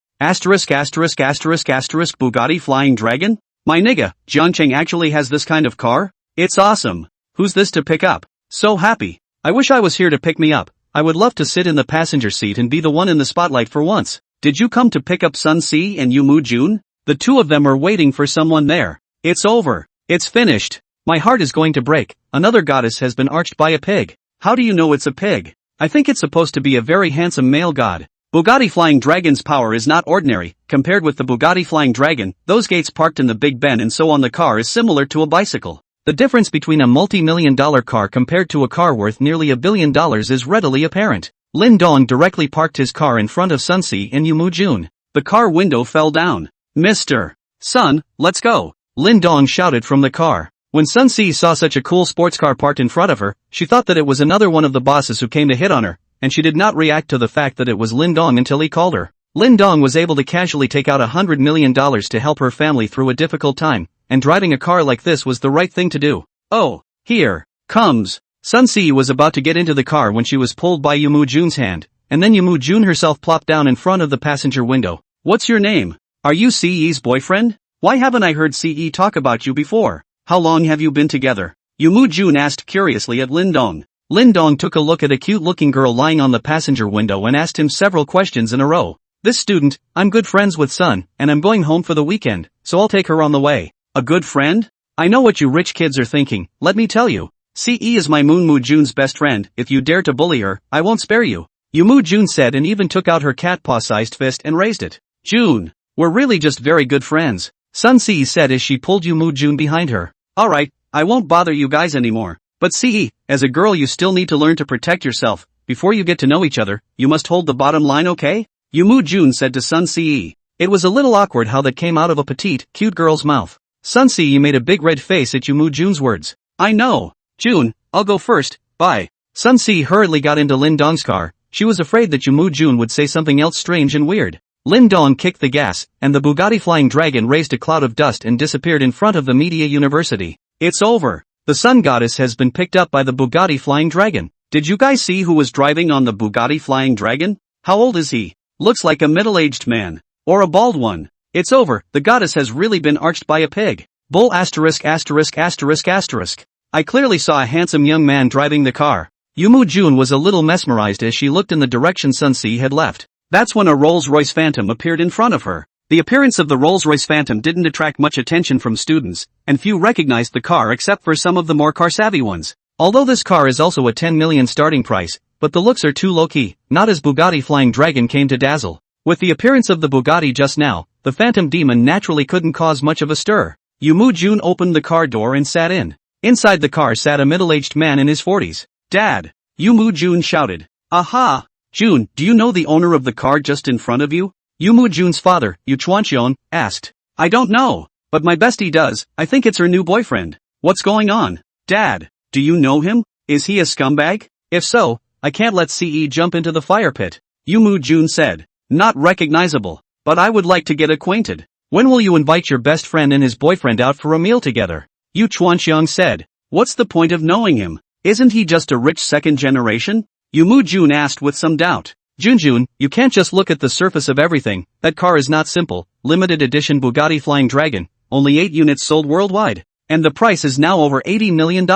Bugatti Flying Dragon? My nigga, Jiangcheng actually has this kind of car? It's awesome. Who's this to pick up? So happy. I wish I was here to pick me up. I would love to sit in the passenger seat and be the one in the spotlight for once." "Did you come to pick up Sun Si and Yumu Jun?" "The two of them are waiting for someone there." "It's over. It's finished. My heart is going to break. Another goddess has been arched by a pig." "How do you know it's a pig?" "I think it's supposed to be a very handsome male god." Bugatti Flying Dragon's power is not ordinary. Compared with the Bugatti Flying Dragon, those gates parked in the Big Ben and so on, the car is similar to a bicycle. The difference between a multi-million-dollar car compared to a car worth nearly $1 billion is readily apparent. Lin Dong directly parked his car in front of Sun Si and Yumu Jun. The car window fell down. "Mr. Sun, let's go," Lin Dong shouted from the car. When Sun Si saw such a cool sports car parked in front of her, she thought that it was another one of the bosses who came to hit on her, and she did not react to the fact that it was Lin Dong until he called her. Lin Dong was able to casually take out $100 million to help her family through a difficult time, and driving a car like this was the right thing to do. "Oh, here comes." Sun Si was about to get into the car when she was pulled by Yumu Jun's hand, and then Yumu Jun herself plopped down in front of the passenger window. "What's your name? Are you CE's boyfriend? Why haven't I heard CE talk about you before? How long have you been together?" Yumu Jun asked curiously at Lin Dong. Lin Dong took a look at a cute-looking girl lying on the passenger window and asked him several questions in a row. "This student, I'm good friends with Sun, and I'm going home for the weekend, so I'll take her on the way." "A good friend? I know what you rich kids are thinking, let me tell you. CE is my Moonmu Jun's best friend. If you dare to bully her, I won't spare you," Yumu Jun said, and even took out her cat paw-sized fist and raised it. "Jun, we're really just very good friends," Sun Si said as she pulled Yumu Jun behind her. "Alright, I won't bother you guys anymore. But CE, as a girl you still need to learn to protect yourself. Before you get to know each other, you must hold the bottom line, okay?" Yumu Jun said to Sun Si. It was a little awkward how that came out of a petite, cute girl's mouth. Sun Si made a big red face at Yumu Jun's words. "I know. Jun, I'll go first, bye." Sun Si hurriedly got into Lin Dong's car. She was afraid that Yumu Jun would say something else strange and weird. Lin Dong kicked the gas, and the Bugatti Flying Dragon raised a cloud of dust and disappeared in front of the Media University. "It's over. The Sun Goddess has been picked up by the Bugatti Flying Dragon." "Did you guys see who was driving on the Bugatti Flying Dragon? How old is he? Looks like a middle-aged man. Or a bald one." "It's over, the goddess has really been arched by a pig." Bull *********. I clearly saw a handsome young man driving the car. Yumu Jun was a little mesmerized as she looked in the direction Sun Si had left. That's when a Rolls-Royce Phantom appeared in front of her. The appearance of the Rolls-Royce Phantom didn't attract much attention from students, and few recognized the car except for some of the more car-savvy ones. Although this car is also a 10 million starting price, but the looks are too low-key, not as Bugatti Flying Dragon came to dazzle. With the appearance of the Bugatti just now, the Phantom Demon naturally couldn't cause much of a stir. Yumu Jun opened the car door and sat in. Inside the car sat a middle-aged man in his 40s. "Dad!" Yumu Jun shouted. "Aha! Jun, do you know the owner of the car just in front of you?" Yumu Jun's father, Yu Chuanxion, asked. "I don't know, but my bestie does. I think it's her new boyfriend." "What's going on, Dad? Do you know him? Is he a scumbag? If so, I can't let CE jump into the fire pit. Yumu Jun said. Not recognizable. But I would like to get acquainted. When will you invite your best friend and his boyfriend out for a meal together? Yu Chuanxiang said. What's the point of knowing him? Isn't he just a rich second generation? Yumu Jun asked with some doubt. Junjun, you can't just look at the surface of everything. That car is not simple. Limited edition Bugatti Flying Dragon. Only 8 units sold worldwide. And the price is now over $80 million.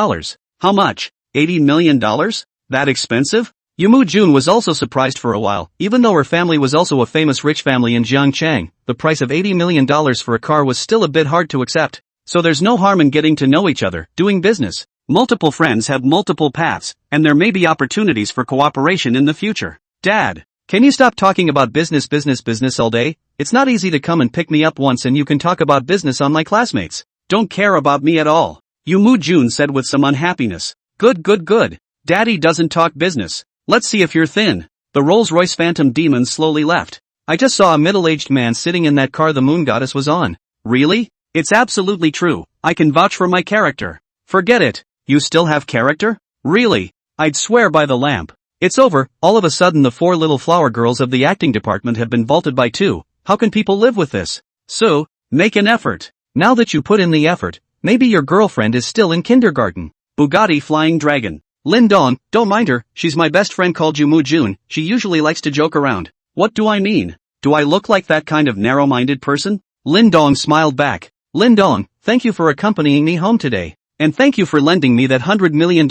How much? $80 million? That expensive? Yumu Jun was also surprised for a while. Even though her family was also a famous rich family in Jiangchang, the price of $80 million for a car was still a bit hard to accept. So there's no harm in getting to know each other, doing business. Multiple friends have multiple paths, and there may be opportunities for cooperation in the future. Dad, can you stop talking about business all day? It's not easy to come and pick me up once and you can talk about business on my classmates. Don't care about me at all. Yumu Jun said with some unhappiness. Good. Daddy doesn't talk business. Let's see if you're thin. The Rolls-Royce Phantom Demon slowly left. I just saw a middle-aged man sitting in that car the moon goddess was on. Really? It's absolutely true. I can vouch for my character. Forget it. You still have character? Really? I'd swear by the lamp. It's over. All of a sudden the 4 little flower girls of the acting department have been vaulted by 2. How can people live with this? So, make an effort. Now that you put in the effort, maybe your girlfriend is still in kindergarten. Bugatti Flying Dragon. Lin Dong, don't mind her, she's my best friend called Yumu Jun, she usually likes to joke around. What do I mean? Do I look like that kind of narrow-minded person? Lin Dong smiled back. Lin Dong, thank you for accompanying me home today. And thank you for lending me that $100 million.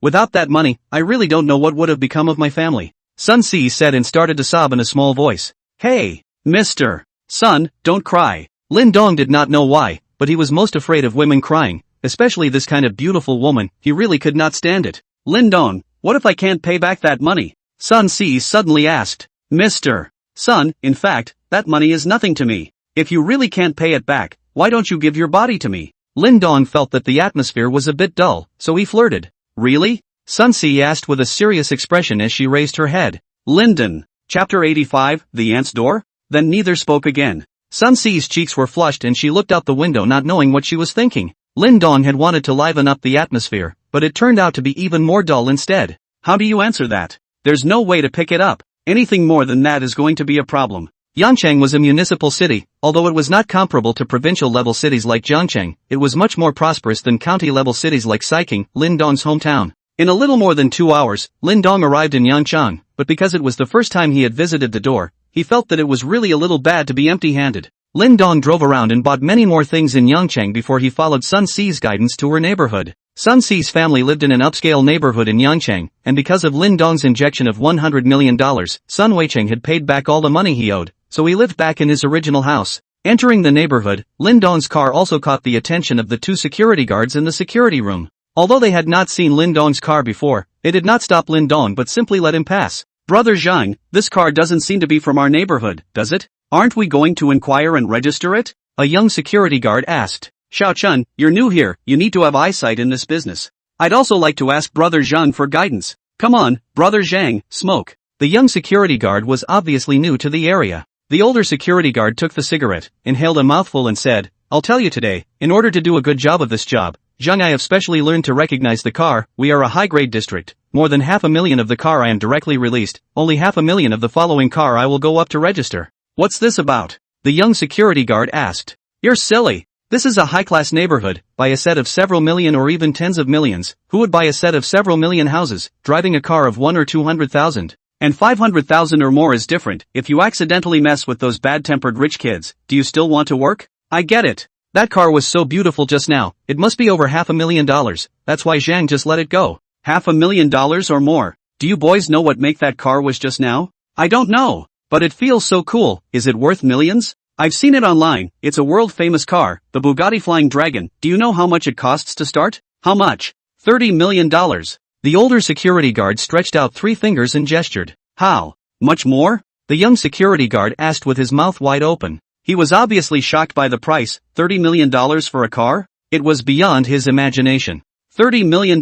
Without that money, I really don't know what would have become of my family. Sun Si said and started to sob in a small voice. Hey, Mr. Sun, don't cry. Lin Dong did not know why, but he was most afraid of women crying, especially this kind of beautiful woman. He really could not stand it. Lin Dong, what if I can't pay back that money? Sun Si suddenly asked. Mr. Sun, in fact, that money is nothing to me. If you really can't pay it back, why don't you give your body to me? Lin Dong felt that the atmosphere was a bit dull, so he flirted. Really? Sun Si asked with a serious expression as she raised her head. Linden. Chapter 85, The Ant's Door? Then neither spoke again. Sun Si's cheeks were flushed and she looked out the window not knowing what she was thinking. Lin Dong had wanted to liven up the atmosphere, but it turned out to be even more dull instead. How do you answer that? There's no way to pick it up. Anything more than that is going to be a problem. Yancheng was a municipal city. Although it was not comparable to provincial-level cities like Jiangcheng, it was much more prosperous than county-level cities like Saiking, Lin Dong's hometown. In a little more than 2 hours, Lin Dong arrived in Yangchang, but because it was the first time he had visited the door, he felt that it was really a little bad to be empty-handed. Lin Dong drove around and bought many more things in Yangcheng before he followed Sun Si's guidance to her neighborhood. Sun Si's family lived in an upscale neighborhood in Yangcheng, and because of Lin Dong's injection of $100 million, Sun Weicheng had paid back all the money he owed, so he lived back in his original house. Entering the neighborhood, Lin Dong's car also caught the attention of the 2 security guards in the security room. Although they had not seen Lin Dong's car before, they did not stop Lin Dong but simply let him pass. Brother Zhang, this car doesn't seem to be from our neighborhood, does it? Aren't we going to inquire and register it? A young security guard asked. Xiao Chun, you're new here, you need to have eyesight in this business. I'd also like to ask Brother Zhang for guidance. Come on, Brother Zhang, smoke. The young security guard was obviously new to the area. The older security guard took the cigarette, inhaled a mouthful and said, I'll tell you today, in order to do a good job of this job, Zhang, I have specially learned to recognize the car. We are a high-grade district. More than 500,000 of the car I am directly released, only 500,000 of the following car I will go up to register. What's this about? The young security guard asked. You're silly. This is a high-class neighborhood. Buy a set of several million or even tens of millions. Who would buy a set of several million houses, driving a car of 1 or 200,000? And 500,000 or more is different. If you accidentally mess with those bad-tempered rich kids, do you still want to work? I get it. That car was so beautiful just now, it must be over $500,000, that's why Zhang just let it go. $500,000 or more. Do you boys know what make that car was just now? I don't know. But it feels so cool. Is it worth millions? I've seen it online. It's a world-famous car, the Bugatti Flying Dragon. Do you know how much it costs to start? How much? $30 million. The older security guard stretched out 3 fingers and gestured. How? Much more? The young security guard asked with his mouth wide open. He was obviously shocked by the price. $30 million for a car? It was beyond his imagination. $30 million.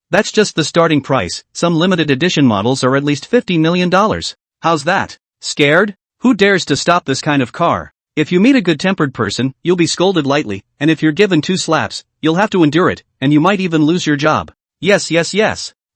That's just the starting price. Some limited edition models are at least $50 million. How's that? Scared? Who dares to stop this kind of car? If you meet a good-tempered person, you'll be scolded lightly, and if you're given 2 slaps, you'll have to endure it, and you might even lose your job. Yes.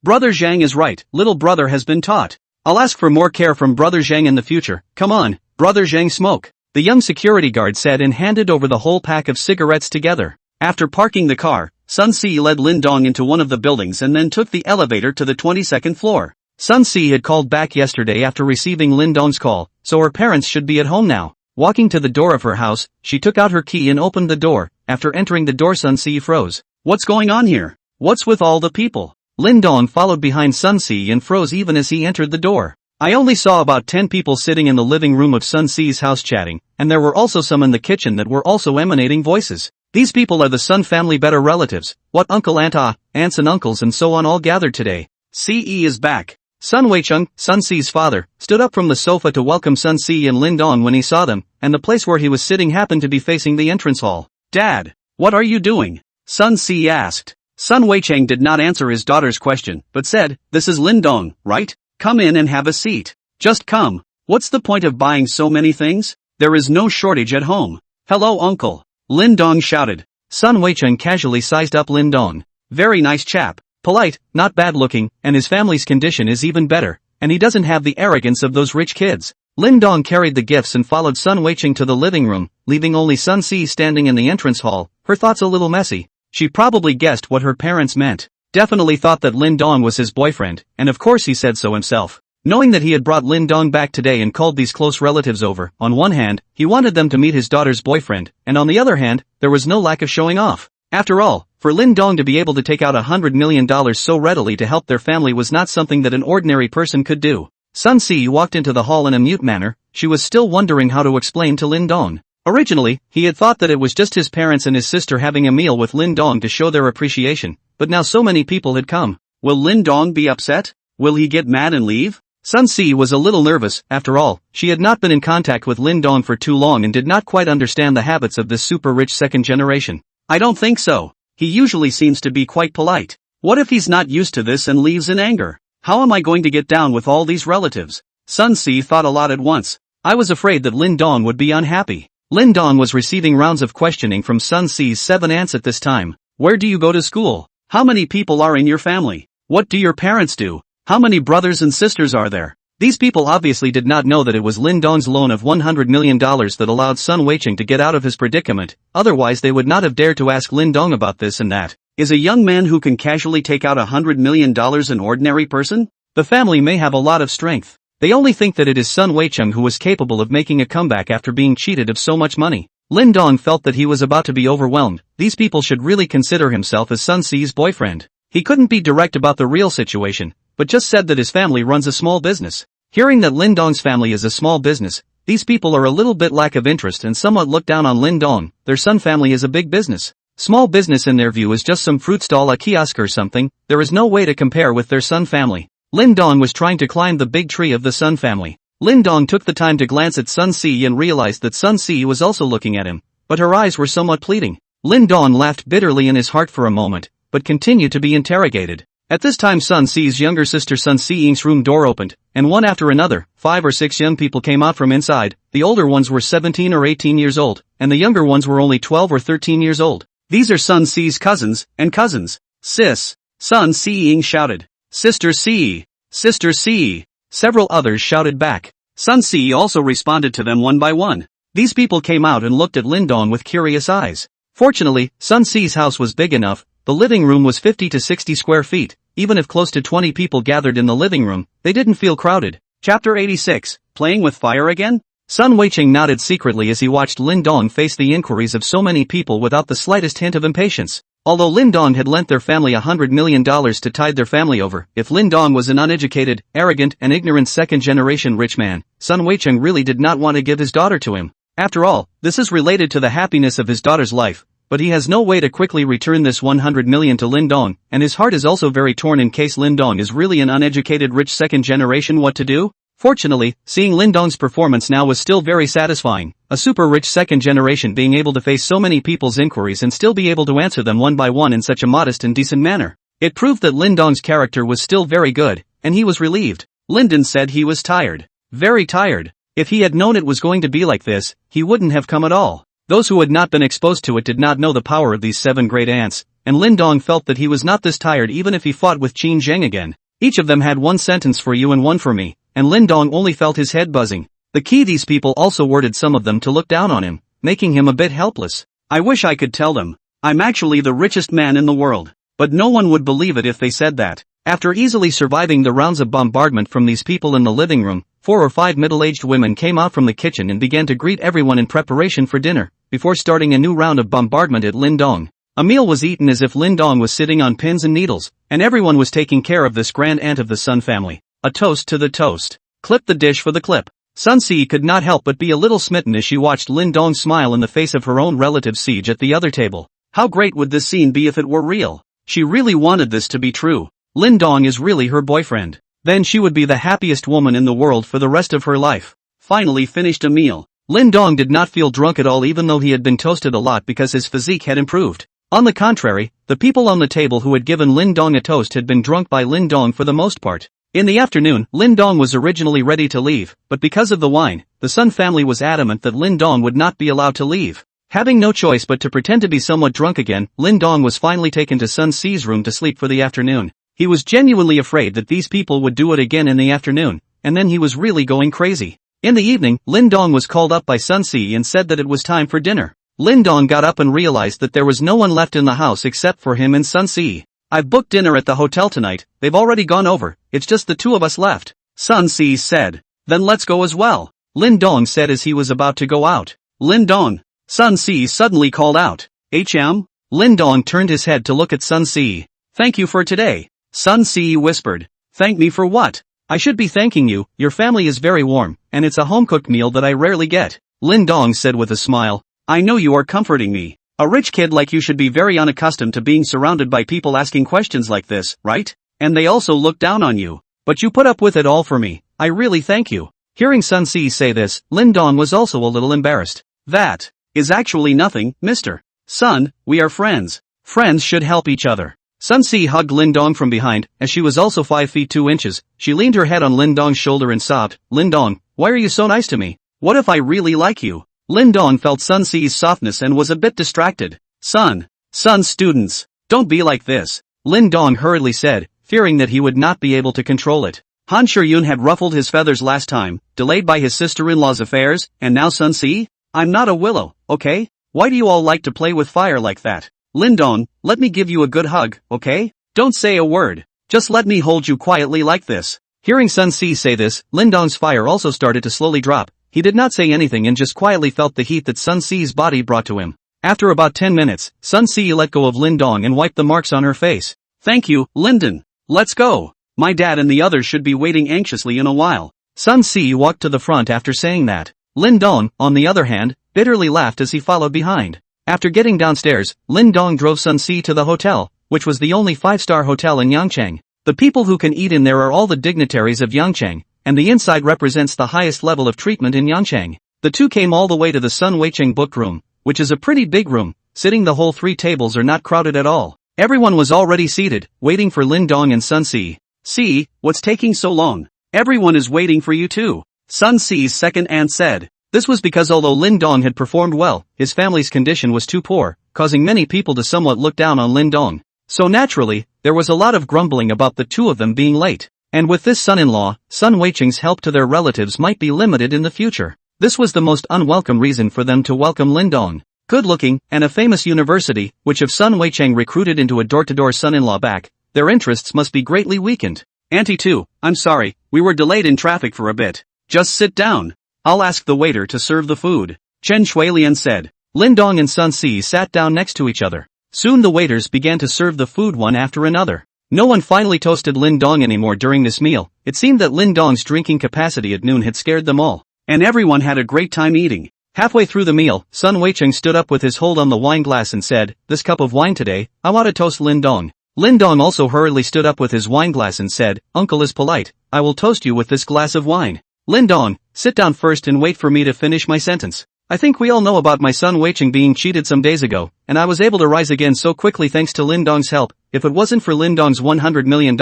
Brother Zhang is right, little brother has been taught. I'll ask for more care from Brother Zhang in the future. Come on, Brother Zhang, smoke. The young security guard said and handed over the whole pack of cigarettes together. After parking the car, Sun Si led Lin Dong into one of the buildings and then took the elevator to the 22nd floor. Sun Si had called back yesterday after receiving Lin Dong's call, so her parents should be at home now. Walking to the door of her house, she took out her key and opened the door. After entering the door, Sun Si froze. What's going on here? What's with all the people? Lin Dong followed behind Sun Si and froze even as he entered the door. I only saw about 10 people sitting in the living room of Sun Si's house chatting, and there were also some in the kitchen that were also emanating voices. These people are the Sun family better relatives, what uncle aunts and uncles and so on all gathered today. Ce is back. Sun Weicheng, Sun Si's father, stood up from the sofa to welcome Sun Si and Lin Dong when he saw them, and the place where he was sitting happened to be facing the entrance hall. Dad, what are you doing? Sun Si asked. Sun Weicheng did not answer his daughter's question, but said, this is Lin Dong, right? Come in and have a seat. Just come. What's the point of buying so many things? There is no shortage at home. Hello uncle. Lin Dong shouted. Sun Weicheng casually sized up Lin Dong. Very nice chap. Polite, not bad looking, and his family's condition is even better, and he doesn't have the arrogance of those rich kids. Lin Dong carried the gifts and followed Sun Weicheng to the living room, leaving only Sun Si standing in the entrance hall, her thoughts a little messy. She probably guessed what her parents meant. Definitely thought that Lin Dong was his boyfriend, and of course he said so himself. Knowing that he had brought Lin Dong back today and called these close relatives over, on one hand, he wanted them to meet his daughter's boyfriend, and on the other hand, there was no lack of showing off. After all, for Lin Dong to be able to take out $100 million so readily to help their family was not something that an ordinary person could do. Sun Si walked into the hall in a mute manner. She was still wondering how to explain to Lin Dong. Originally, he had thought that it was just his parents and his sister having a meal with Lin Dong to show their appreciation, but now so many people had come. Will Lin Dong be upset? Will he get mad and leave? Sun Si was a little nervous. After all, she had not been in contact with Lin Dong for too long and did not quite understand the habits of this super rich second generation. I don't think so. He usually seems to be quite polite. What if he's not used to this and leaves in anger? How am I going to get down with all these relatives? Sun Si thought a lot at once. I was afraid that Lin Dong would be unhappy. Lin Dong was receiving rounds of questioning from Sun Si's 7 aunts at this time. Where do you go to school? How many people are in your family? What do your parents do? How many brothers and sisters are there? These people obviously did not know that it was Lin Dong's loan of $100 million that allowed Sun Weicheng to get out of his predicament, otherwise they would not have dared to ask Lin Dong about this and that. Is a young man who can casually take out $100 million an ordinary person? The family may have a lot of strength. They only think that it is Sun Weicheng who was capable of making a comeback after being cheated of so much money. Lin Dong felt that he was about to be overwhelmed. These people should really consider himself as Sun Si's boyfriend. He couldn't be direct about the real situation, but just said that his family runs a small business. Hearing that Lin Dong's family is a small business, these people are a little bit lack of interest and somewhat look down on Lin Dong. Their Sun family is a big business. Small business in their view is just some fruit stall, a kiosk or something. There is no way to compare with their Sun family. Lin Dong was trying to climb the big tree of the Sun family. Lin Dong took the time to glance at Sun Si and realized that Sun Si was also looking at him, but her eyes were somewhat pleading. Lin Dong laughed bitterly in his heart for a moment, but continued to be interrogated. At this time Sun Si's younger sister Sun Si-ing's room door opened, and one after another, 5 or 6 young people came out from inside. The older ones were 17 or 18 years old, and the younger ones were only 12 or 13 years old. These are Sun Si's cousins, and cousins. Sis! Sun Si-ing shouted. Sister Si! Sister Si! Several others shouted back. Sun Si also responded to them one by one. These people came out and looked at Lin Dong with curious eyes. Fortunately, Sun Si's house was big enough. The living room was 50 to 60 square feet. Even if close to 20 people gathered in the living room, they didn't feel crowded. Chapter 86, Playing with Fire Again? Sun Weicheng nodded secretly as he watched Lin Dong face the inquiries of so many people without the slightest hint of impatience. Although Lin Dong had lent their family $100 million to tide their family over, if Lin Dong was an uneducated, arrogant and ignorant second-generation rich man, Sun Weicheng really did not want to give his daughter to him. After all, this is related to the happiness of his daughter's life, but he has no way to quickly return this $100 million to Lin Dong, and his heart is also very torn in case Lin Dong is really an uneducated rich second generation. What to do? Fortunately, seeing Lin Dong's performance now was still very satisfying. A super rich second generation being able to face so many people's inquiries and still be able to answer them one by one in such a modest and decent manner. It proved that Lin Dong's character was still very good, and he was relieved. Linden said he was tired. Very tired. If he had known it was going to be like this, he wouldn't have come at all. Those who had not been exposed to it did not know the power of these 7 great ants, and Lin Dong felt that he was not this tired even if he fought with Qin Zheng again. Each of them had one sentence for you and one for me, and Lin Dong only felt his head buzzing. The key, these people also worded some of them to look down on him, making him a bit helpless. I wish I could tell them. I'm actually the richest man in the world. But no one would believe it if they said that. After easily surviving the rounds of bombardment from these people in the living room, 4 or 5 middle-aged women came out from the kitchen and began to greet everyone in preparation for dinner, before starting a new round of bombardment at Lin Dong. A meal was eaten as if Lin Dong was sitting on pins and needles, and everyone was taking care of this grand aunt of the Sun family. A toast to the toast. Clip the dish for the clip. Sun Si could not help but be a little smitten as she watched Lin Dong smile in the face of her own relative Siege at the other table. How great would this scene be if it were real? She really wanted this to be true. Lin Dong is really her boyfriend. Then she would be the happiest woman in the world for the rest of her life. Finally finished a meal. Lin Dong did not feel drunk at all even though he had been toasted a lot because his physique had improved. On the contrary, the people on the table who had given Lin Dong a toast had been drunk by Lin Dong for the most part. In the afternoon, Lin Dong was originally ready to leave, but because of the wine, the Sun family was adamant that Lin Dong would not be allowed to leave. Having no choice but to pretend to be somewhat drunk again, Lin Dong was finally taken to Sun Si's room to sleep for the afternoon. He was genuinely afraid that these people would do it again in the afternoon, and then he was really going crazy. In the evening, Lin Dong was called up by Sun Si and said that it was time for dinner. Lin Dong got up and realized that there was no one left in the house except for him and Sun Si. I've booked dinner at the hotel tonight, they've already gone over, it's just the 2 of us left. Sun Si said. Then let's go as well. Lin Dong said as he was about to go out. Lin Dong. Sun Si suddenly called out. HM? Lin Dong turned his head to look at Sun Si. Thank you for today. Sun Si whispered. Thank me for what? I should be thanking you, your family is very warm, and it's a home-cooked meal that I rarely get. Lin Dong said with a smile. I know you are comforting me. A rich kid like you should be very unaccustomed to being surrounded by people asking questions like this, right? And they also look down on you. But you put up with it all for me. I really thank you. Hearing Sun Si say this, Lin Dong was also a little embarrassed. That is actually nothing, Mr. Sun, we are friends. Friends should help each other. Sun Si hugged Lin Dong from behind, as she was also 5 feet 2 inches. She leaned her head on Lin Dong's shoulder and sobbed, Lin Dong, why are you so nice to me? What if I really like you? Lin Dong felt Sun Si's softness and was a bit distracted. Sun students, don't be like this. Lin Dong hurriedly said, fearing that he would not be able to control it. Han Shuryun had ruffled his feathers last time, delayed by his sister-in-law's affairs, and now Sun Si? I'm not a willow, okay? Why do you all like to play with fire like that? Lin Dong, let me give you a good hug, okay? Don't say a word. Just let me hold you quietly like this. Hearing Sun Si say this, Lin Dong's fire also started to slowly drop. He did not say anything and just quietly felt the heat that Sun Si's body brought to him. After about 10 minutes, Sun Si let go of Lin Dong and wiped the marks on her face. Thank you, Linden. Let's go. My dad and the others should be waiting anxiously in a while. Sun Si walked to the front after saying that. Lin Dong, on the other hand, bitterly laughed as he followed behind. After getting downstairs, Lin Dong drove Sun Si to the hotel, which was the only 5-star hotel in Yangcheng. The people who can eat in there are all the dignitaries of Yangcheng, and the inside represents the highest level of treatment in Yangcheng. The two came all the way to the Sun Weicheng book room, which is a pretty big room. Sitting the whole 3 tables are not crowded at all. Everyone was already seated, waiting for Lin Dong and Sun Si. See, what's taking so long? Everyone is waiting for you too. Sun Si's second aunt said. This was because although Lin Dong had performed well, his family's condition was too poor, causing many people to somewhat look down on Lin Dong. So naturally, there was a lot of grumbling about the 2 of them being late. And with this son-in-law, Sun Weicheng's help to their relatives might be limited in the future. This was the most unwelcome reason for them to welcome Lin Dong. Good-looking, and a famous university, which if Sun Weicheng recruited into a door-to-door son-in-law back, their interests must be greatly weakened. Auntie too, I'm sorry, we were delayed in traffic for a bit. Just sit down. I'll ask the waiter to serve the food. Chen Shuilian said. Lin Dong and Sun Si sat down next to each other. Soon the waiters began to serve the food one after another. No one finally toasted Lin Dong anymore during this meal. It seemed that Lin Dong's drinking capacity at noon had scared them all. And everyone had a great time eating. Halfway through the meal, Sun Weicheng stood up with his hold on the wine glass and said, this cup of wine today, I want to toast Lin Dong. Lin Dong also hurriedly stood up with his wine glass and said, Uncle is polite, I will toast you with this glass of wine. Lin Dong, sit down first and wait for me to finish my sentence. I think we all know about my son Weicheng being cheated some days ago, and I was able to rise again so quickly thanks to Lin Dong's help. If it wasn't for Lin Dong's $100 million,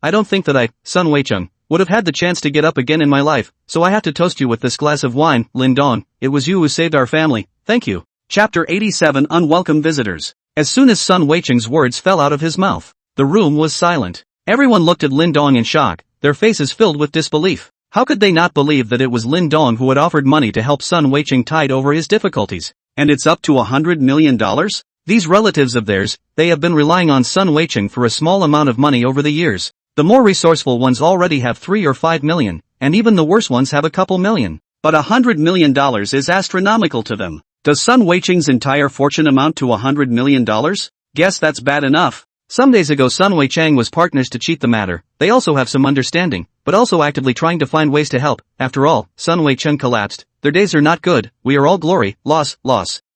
I don't think that I, Sun Weicheng, would have had the chance to get up again in my life, so I have to toast you with this glass of wine, Lin Dong. It was you who saved our family, thank you. Chapter 87 Unwelcome Visitors. As soon as Sun Weicheng's words fell out of his mouth, the room was silent. Everyone looked at Lin Dong in shock, their faces filled with disbelief. How could they not believe that it was Lin Dong who had offered money to help Sun Weicheng tide over his difficulties? And it's up to $100 million? These relatives of theirs, they have been relying on Sun Weicheng for a small amount of money over the years. The more resourceful ones already have 3 or 5 million, and even the worse ones have a couple million. But $100 million is astronomical to them. Does Sun Weicheng's entire fortune amount to $100 million? Guess that's bad enough. Some days ago Sun Weicheng was partners to cheat the matter. They also have some understanding, but also actively trying to find ways to help. After all, Sun Weicheng collapsed. Their days are not good. We are all glory, loss.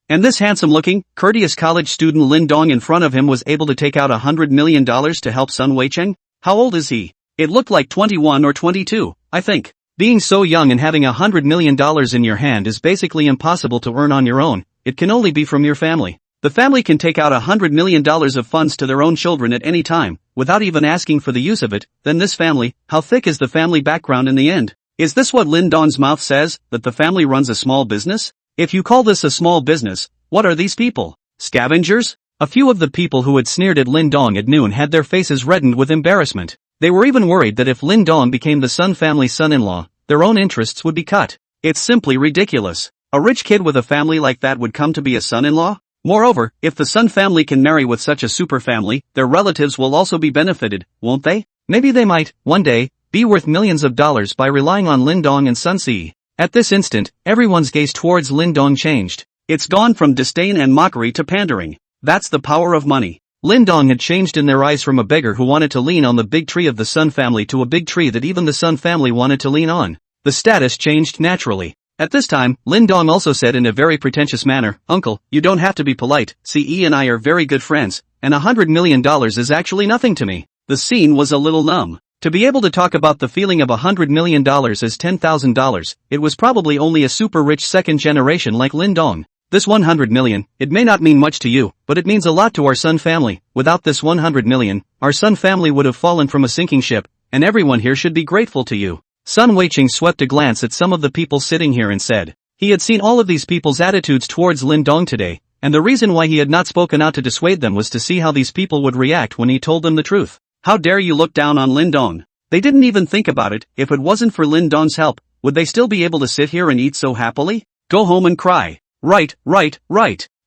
And this handsome-looking, courteous college student Lin Dong in front of him was able to take out $100 million to help Sun Weicheng? How old is he? It looked like 21 or 22, I think. Being so young and having $100 million in your hand is basically impossible to earn on your own. It can only be from your family. The family can take out $100 million of funds to their own children at any time, without even asking for the use of it. Then this family, how thick is the family background in the end? Is this what Lin Dong's mouth says, that the family runs a small business? If you call this a small business, what are these people? Scavengers? A few of the people who had sneered at Lin Dong at noon had their faces reddened with embarrassment. They were even worried that if Lin Dong became the Sun family's son-in-law, their own interests would be cut. It's simply ridiculous. A rich kid with a family like that would come to be a son-in-law? Moreover, if the Sun family can marry with such a super family, their relatives will also be benefited, won't they? Maybe they might, one day, be worth millions of dollars by relying on Lin Dong and Sun Si. At this instant, everyone's gaze towards Lin Dong changed. It's gone from disdain and mockery to pandering. That's the power of money. Lin Dong had changed in their eyes from a beggar who wanted to lean on the big tree of the Sun family to a big tree that even the Sun family wanted to lean on. The status changed naturally. At this time, Lin Dong also said in a very pretentious manner, "Uncle, you don't have to be polite, CE and I are very good friends, and $100 million is actually nothing to me." The scene was a little numb. To be able to talk about the feeling of $100 million as $10,000, it was probably only a super rich second generation like Lin Dong. This 100 million, it may not mean much to you, but it means a lot to our Sun family. Without this 100 million, our Sun family would have fallen from a sinking ship, and everyone here should be grateful to you. Sun Weicheng swept a glance at some of the people sitting here and said, he had seen all of these people's attitudes towards Lin Dong today, and the reason why he had not spoken out to dissuade them was to see how these people would react when he told them the truth. How dare you look down on Lin Dong? They didn't even think about it. If it wasn't for Lin Dong's help, would they still be able to sit here and eat so happily? Go home and cry. Right.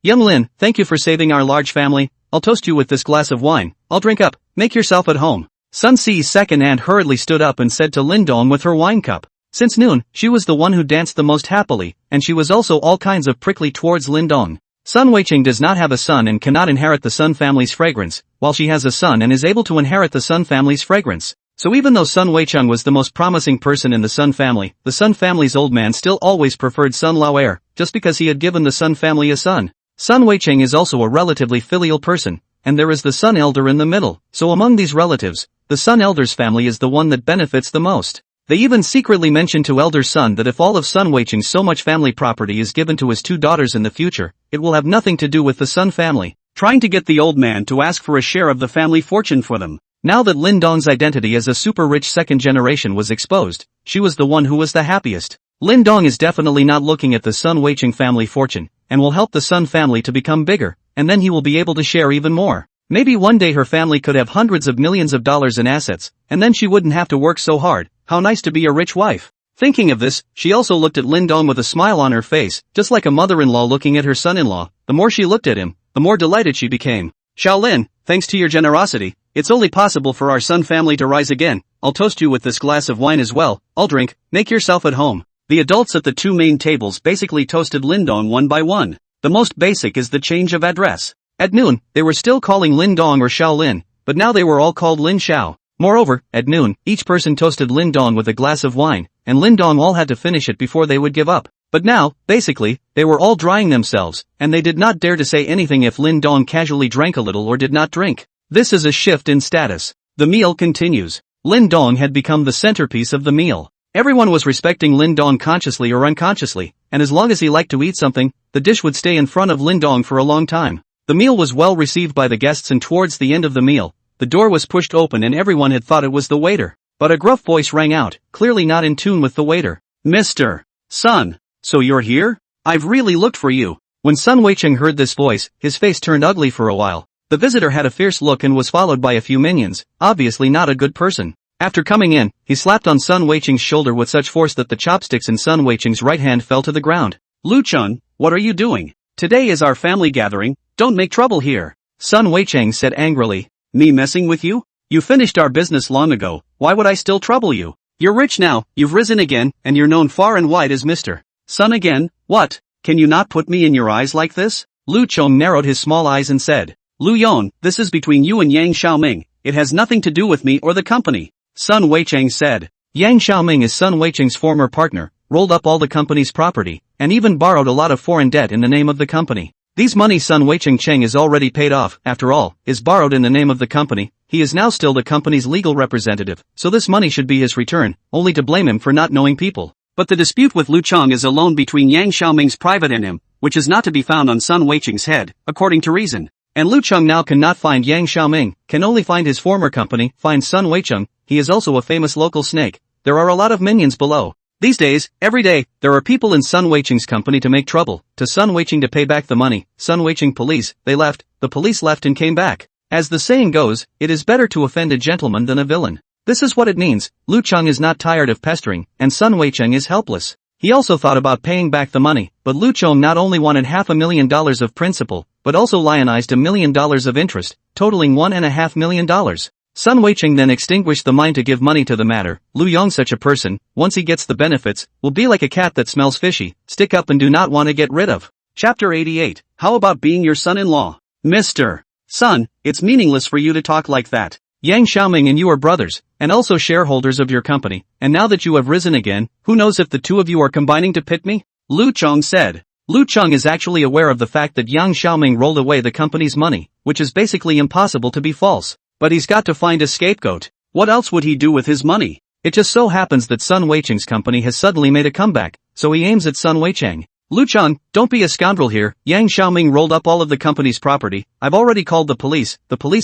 Young Lin, thank you for saving our large family. I'll toast you with this glass of wine. I'll drink up. Make yourself at home. Sun Si's second aunt hurriedly stood up and said to Lin Dong with her wine cup. Since noon, she was the one who danced the most happily, and she was also all kinds of prickly towards Lin Dong. Sun Weicheng does not have a son and cannot inherit the Sun family's fragrance, while she has a son and is able to inherit the Sun family's fragrance. So even though Sun Weicheng was the most promising person in the Sun family, the Sun family's old man still always preferred Sun Laoer, just because he had given the Sun family a son. Sun Weicheng is also a relatively filial person, and there is the Sun elder in the middle, so among these relatives, the Sun elder's family is the one that benefits the most. They even secretly mentioned to elder Sun that if all of Sun Weicheng's so much family property is given to his 2 daughters in the future, it will have nothing to do with the Sun family, trying to get the old man to ask for a share of the family fortune for them. Now that Lin Dong's identity as a super rich second generation was exposed, she was the one who was the happiest. Lin Dong is definitely not looking at the Sun Weicheng family fortune, and will help the Sun family to become bigger, and then he will be able to share even more. Maybe one day her family could have hundreds of millions of dollars in assets, and then she wouldn't have to work so hard. How nice to be a rich wife. Thinking of this, she also looked at Lin Dong with a smile on her face, just like a mother-in-law looking at her son-in-law. The more she looked at him, the more delighted she became. Shaolin, thanks to your generosity, it's only possible for our Sun family to rise again. I'll toast you with this glass of wine as well. I'll drink. Make yourself at home. The adults at the 2 main tables basically toasted Lin Dong one by one. The most basic is the change of address. At noon, they were still calling Lin Dong or Shaolin, but now they were all called Lin Xiao. Moreover, at noon, each person toasted Lin Dong with a glass of wine, and Lin Dong all had to finish it before they would give up. But now, basically, they were all drying themselves, and they did not dare to say anything if Lin Dong casually drank a little or did not drink. This is a shift in status. The meal continues. Lin Dong had become the centerpiece of the meal. Everyone was respecting Lin Dong consciously or unconsciously, and as long as he liked to eat something, the dish would stay in front of Lin Dong for a long time. The meal was well received by the guests, and towards the end of the meal, the door was pushed open and everyone had thought it was the waiter. but a gruff voice rang out, clearly not in tune with the waiter. Mr. Sun, so you're here? I've really looked for you. When Sun Weicheng heard this voice, his face turned ugly for a while. The visitor had a fierce look and was followed by a few minions, obviously not a good person. After coming in, he slapped on Sun Weicheng's shoulder with such force that the chopsticks in Sun Weicheng's right hand fell to the ground. Lu Cheng, what are you doing? Today is our family gathering, don't make trouble here. Sun Weicheng said angrily. Me messing with you? You finished our business long ago, why would I still trouble you? You're rich now, you've risen again, and you're known far and wide as Mr. Sun again, what? Can you not put me in your eyes like this? Lu Cheng narrowed his small eyes and said. Lu Yon, this is between you and Yang Xiaoming, it has nothing to do with me or the company. Sun Weicheng said. Yang Xiaoming is Sun Weicheng's former partner, rolled up all the company's property, and even borrowed a lot of foreign debt in the name of the company. These money Sun Weicheng is already paid off, after all, is borrowed in the name of the company, he is now still the company's legal representative, so this money should be his return, only to blame him for not knowing people. But the dispute with Lu Cheng is a loan between Yang Xiaoming's private and him, which is not to be found on Sun Weicheng's head, according to reason. And Lu Cheng now cannot find Yang Xiaoming, can only find his former company, find Sun Weicheng, he is also a famous local snake. There are a lot of minions below. These days, every day, there are people in Sun Weicheng's company to make trouble, to Sun Weicheng to pay back the money. Sun Weicheng police, they left, the police left and came back. As the saying goes, it is better to offend a gentleman than a villain. This is what it means. Lu Cheng is not tired of pestering, and Sun Weicheng is helpless. He also thought about paying back the money, but Lu Cheng not only wanted $500,000 of principal, but also lionized $1 million of interest, totaling $1.5 million. Sun Weicheng then extinguished the mind to give money to the matter. Lu Yong, such a person, once he gets the benefits, will be like a cat that smells fishy, stick up and do not want to get rid of. Chapter 88. How about being your son-in-law? Mr. Sun, it's meaningless for you to talk like that. Yang Xiaoming and you are brothers, and also shareholders of your company, and now that you have risen again, who knows if the two of you are combining to pit me? Lu Cheng said. Lu Cheng is actually aware of the fact that Yang Xiaoming rolled away the company's money, which is basically impossible to be false. But he's got to find a scapegoat. What else would he do with his money? It just so happens that Sun Weicheng's company has suddenly made a comeback, so he aims at Sun Weicheng. Lu Cheng, don't be a scoundrel here. Yang Xiaoming rolled up all of the company's property. I've already called the police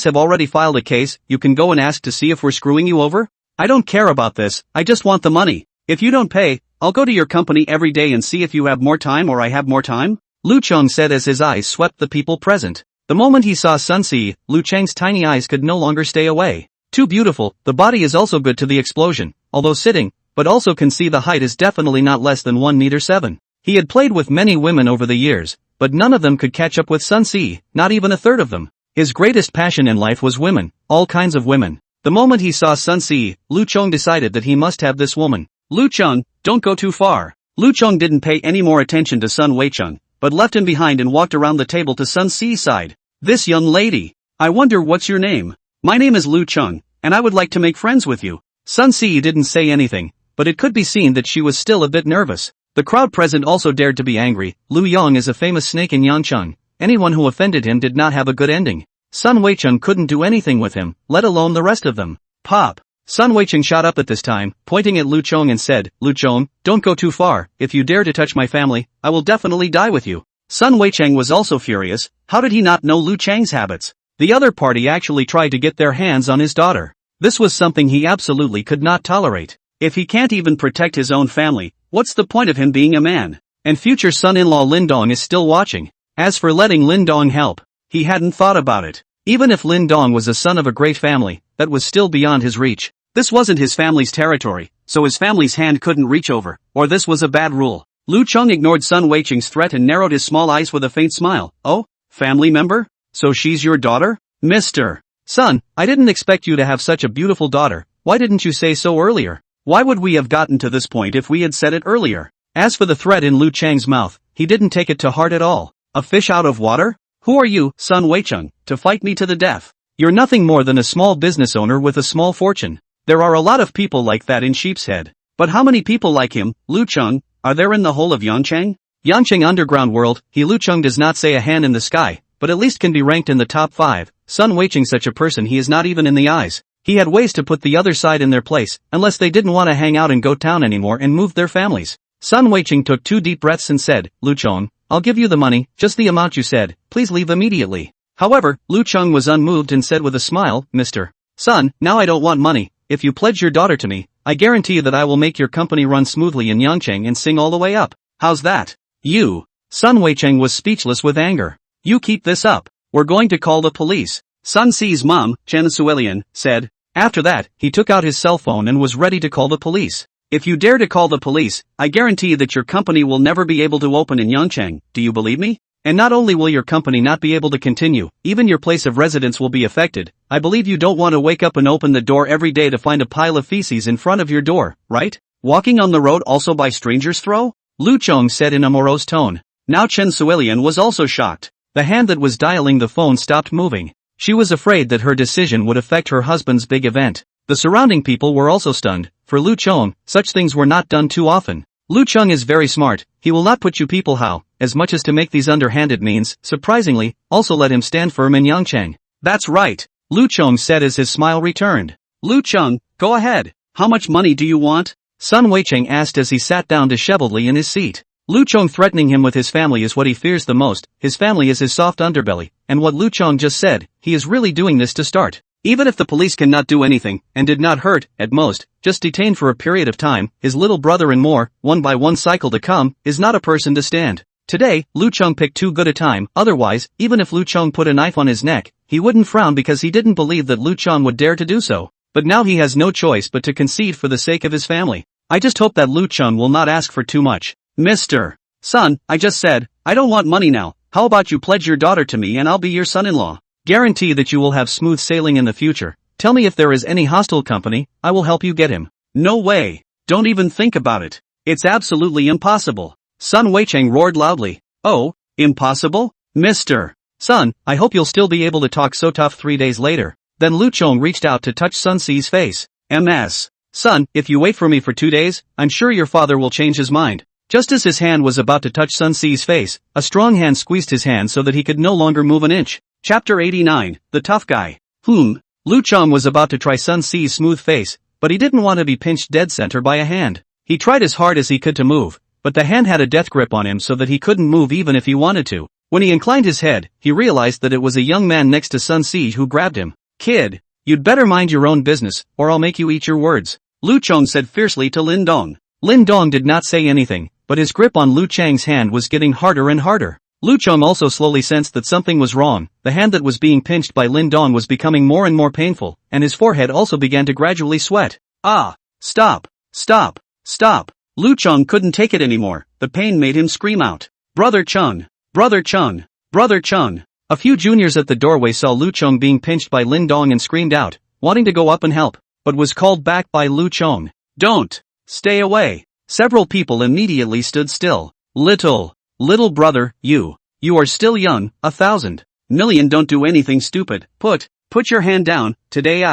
have already filed a case. You can go and ask to see if we're screwing you over. I don't care about this, I just want the money. If you don't pay, I'll go to your company every day and see if you have more time or I have more time. Lu Cheng said as his eyes swept the people present. The moment he saw Sun Si, Lu Cheng's tiny eyes could no longer stay away. Too beautiful, the body is also good to the explosion, although sitting, but also can see the height is definitely not less than 1 meter 7. He had played with many women over the years, but none of them could catch up with Sun Si, not even a third of them. His greatest passion in life was women, all kinds of women. The moment he saw Sun Si, Lu Cheng decided that he must have this woman. Lu Cheng, don't go too far. Lu Cheng didn't pay any more attention to Sun Weicheng, but left him behind and walked around the table to Sun Si's side. This young lady. I wonder what's your name? My name is Lu Cheng, and I would like to make friends with you. Sun Si didn't say anything, but it could be seen that she was still a bit nervous. The crowd present also dared to be angry. Lu Yong is a famous snake in Yangcheng. Anyone who offended him did not have a good ending. Sun Weicheng couldn't do anything with him, let alone the rest of them. Pop. Sun Weicheng shot up at this time, pointing at Lu Cheng and said, Lu Cheng, don't go too far. If you dare to touch my family, I will definitely die with you. Sun Weicheng was also furious. How did he not know Lu Cheng's habits? The other party actually tried to get their hands on his daughter. This was something he absolutely could not tolerate. If he can't even protect his own family, what's the point of him being a man? And future son-in-law Lin Dong is still watching. As for letting Lin Dong help, he hadn't thought about it. Even if Lin Dong was a son of a great family, that was still beyond his reach. This wasn't his family's territory, so his family's hand couldn't reach over, or this was a bad rule. Lu Cheng ignored Sun Weicheng's threat and narrowed his small eyes with a faint smile. Oh, family member? So she's your daughter? Mr. Sun, I didn't expect you to have such a beautiful daughter. Why didn't you say so earlier? Why would we have gotten to this point if we had said it earlier? As for the threat in Lu Cheng's mouth, he didn't take it to heart at all. A fish out of water? Who are you, Sun Weicheng, to fight me to the death? You're nothing more than a small business owner with a small fortune. There are a lot of people like that in Sheepshead. But how many people like him, Lu Cheng, are there in the whole of Yangcheng? Yangcheng underground world, Lu Cheng does not say a hand in the sky, but at least can be ranked in the top 5. Sun Weicheng such a person he is not even in the eyes. He had ways to put the other side in their place, unless they didn't want to hang out and go town anymore and moved their families. Sun Weicheng took 2 deep breaths and said, Lu Cheng, I'll give you the money, just the amount you said, please leave immediately. However, Lu Cheng was unmoved and said with a smile, Mr. Sun, now I don't want money, if you pledge your daughter to me, I guarantee that I will make your company run smoothly in Yangcheng and sing all the way up. How's that? You. Sun Weicheng was speechless with anger. You keep this up, we're going to call the police. Sun Si's mom, Chen Suelian, said. After that, he took out his cell phone and was ready to call the police. If you dare to call the police, I guarantee that your company will never be able to open in Yangcheng, do you believe me? And not only will your company not be able to continue, even your place of residence will be affected. I believe you don't want to wake up and open the door every day to find a pile of feces in front of your door, right? Walking on the road also by strangers throw? Lu Chong said in a morose tone. Now Chen Suelian was also shocked. The hand that was dialing the phone stopped moving. She was afraid that her decision would affect her husband's big event. The surrounding people were also stunned. For Lu Chong, such things were not done too often. Lu Chong is very smart, he will not put you people how, as much as to make these underhanded means, surprisingly, also let him stand firm in Yangcheng. That's right, Lu Chong said as his smile returned. Lu Chong, go ahead, how much money do you want? Sun Weicheng asked as he sat down disheveledly in his seat. Lu Chong threatening him with his family is what he fears the most, his family is his soft underbelly, and what Lu Chong just said, he is really doing this to start. Even if the police cannot do anything, and did not hurt, at most, just detain for a period of time, his little brother and more, one by one cycle to come, is not a person to stand. Today, Lu Chong picked too good a time, otherwise, even if Lu Chong put a knife on his neck, he wouldn't frown because he didn't believe that Lu Chong would dare to do so. But now he has no choice but to concede for the sake of his family. I just hope that Lu Chong will not ask for too much. Mr. Son, I just said, I don't want money now, how about you pledge your daughter to me and I'll be your son-in-law. Guarantee that you will have smooth sailing in the future. Tell me if there is any hostile company, I will help you get him. No way. Don't even think about it. It's absolutely impossible. Sun Weicheng roared loudly. Oh, impossible? Mr. Son, I hope you'll still be able to talk so tough 3 days later. Then Lu Chong reached out to touch Sun Si's face. MS. Son, if you wait for me for 2 days, I'm sure your father will change his mind. Just as his hand was about to touch Sun Si's face, a strong hand squeezed his hand so that he could no longer move an inch. Chapter 89, The Tough Guy. Lu Chong was about to try Sun Si's smooth face, but he didn't want to be pinched dead center by a hand. He tried as hard as he could to move, but the hand had a death grip on him so that he couldn't move even if he wanted to. When he inclined his head, he realized that it was a young man next to Sun Si who grabbed him. Kid, you'd better mind your own business, or I'll make you eat your words, Lu Chong said fiercely to Lin Dong. Lin Dong did not say anything, but his grip on Lu Chang's hand was getting harder and harder. Lu Chong also slowly sensed that something was wrong, the hand that was being pinched by Lin Dong was becoming more and more painful, and his forehead also began to gradually sweat. Ah! Stop! Stop! Stop! Lu Chong couldn't take it anymore, the pain made him scream out. Brother Chung! Brother Chung! Brother Chung! A few juniors at the doorway saw Lu Chong being pinched by Lin Dong and screamed out, wanting to go up and help, but was called back by Lu Chong. Don't! Stay away! Several people immediately stood still. Little brother, you are still young, 1,000 million don't do anything stupid, put your hand down, today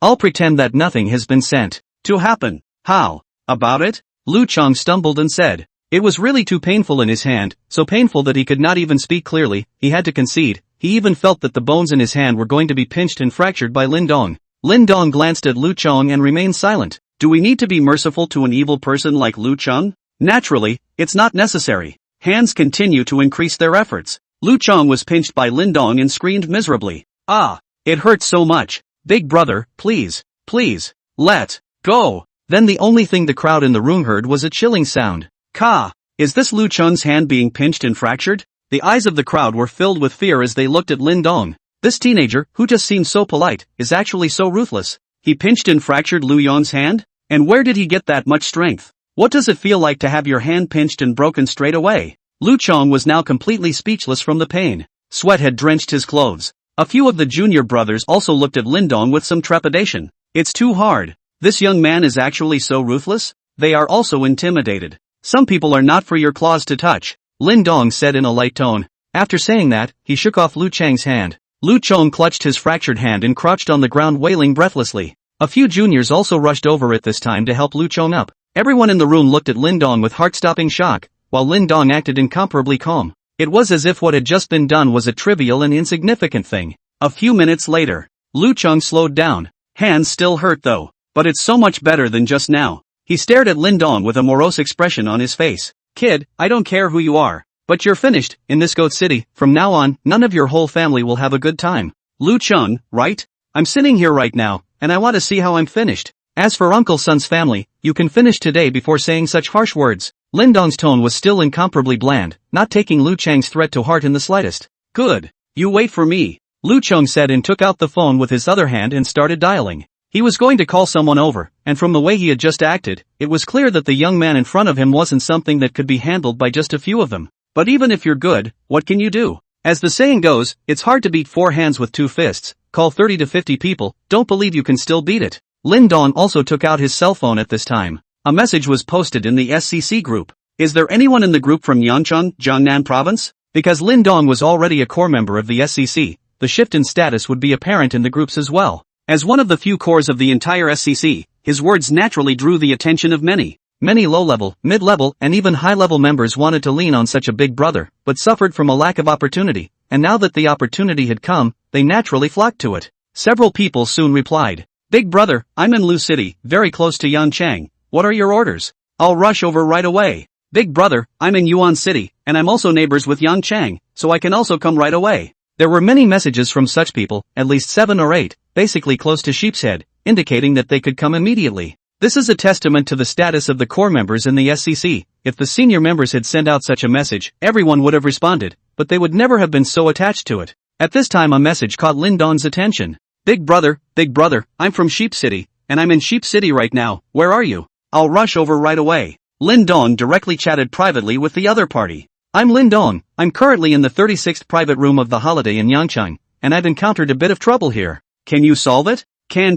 I'll pretend that nothing has been sent to happen. How about it? Lu Chong stumbled and said. It was really too painful in his hand, so painful that he could not even speak clearly, he had to concede, he even felt that the bones in his hand were going to be pinched and fractured by Lin Dong. Lin Dong glanced at Lu Chong and remained silent. Do we need to be merciful to an evil person like Lu Chong? Naturally, it's not necessary. Hands continue to increase their efforts. Lu Chong was pinched by Lin Dong and screamed miserably. Ah! It hurts so much. Big brother, please, let go. Then the only thing the crowd in the room heard was a chilling sound. Ka! Is this Lu Chong's hand being pinched and fractured? The eyes of the crowd were filled with fear as they looked at Lin Dong. This teenager, who just seemed so polite, is actually so ruthless. He pinched and fractured Lu Yong's hand? And where did he get that much strength? What does it feel like to have your hand pinched and broken straight away? Lu Chong was now completely speechless from the pain. Sweat had drenched his clothes. A few of the junior brothers also looked at Lin Dong with some trepidation. It's too hard. This young man is actually so ruthless? They are also intimidated. Some people are not for your claws to touch, Lin Dong said in a light tone. After saying that, he shook off Lu Chang's hand. Lu Chong clutched his fractured hand and crouched on the ground wailing breathlessly. A few juniors also rushed over at this time to help Lu Chong up. Everyone in the room looked at Lin Dong with heart-stopping shock, while Lin Dong acted incomparably calm. It was as if what had just been done was a trivial and insignificant thing. A few minutes later, Lu Chong slowed down. Hands still hurt though, but it's so much better than just now. He stared at Lin Dong with a morose expression on his face. Kid, I don't care who you are, but you're finished, in this goat city. From now on, none of your whole family will have a good time. Lu Chong, right? I'm sitting here right now, and I want to see how I'm finished. As for Uncle Sun's family, you can finish today before saying such harsh words. Lin Dong's tone was still incomparably bland, not taking Lu Chang's threat to heart in the slightest. Good. You wait for me, Lu Cheng said and took out the phone with his other hand and started dialing. He was going to call someone over, and from the way he had just acted, it was clear that the young man in front of him wasn't something that could be handled by just a few of them. But even if you're good, what can you do? As the saying goes, it's hard to beat 4 hands with 2 fists. Call 30 to 50 people, don't believe you can still beat it. Lin Dong also took out his cell phone at this time. A message was posted in the SCC group. Is there anyone in the group from Yangcheng, Jiangnan province? Because Lin Dong was already a core member of the SCC, the shift in status would be apparent in the groups as well. As one of the few cores of the entire SCC, his words naturally drew the attention of many. Many low-level, mid-level, and even high-level members wanted to lean on such a big brother, but suffered from a lack of opportunity, and now that the opportunity had come, they naturally flocked to it. Several people soon replied. Big brother, I'm in Lu City, very close to Yancheng. What are your orders? I'll rush over right away. Big brother, I'm in Yuan City, and I'm also neighbors with Yangcheng, so I can also come right away. There were many messages from such people, at least 7 or 8, basically close to Sheep's Head, indicating that they could come immediately. This is a testament to the status of the core members in the SCC. If the senior members had sent out such a message, everyone would have responded, but they would never have been so attached to it. At this time a message caught Lin Dong's attention. Big brother, I'm from Sheep City, and I'm in Sheep City right now. Where are you? I'll rush over right away. Lin Dong directly chatted privately with the other party. I'm Lin Dong, I'm currently in the 36th private room of the holiday in Yangcheng, and I've encountered a bit of trouble here. Can you solve it? Can.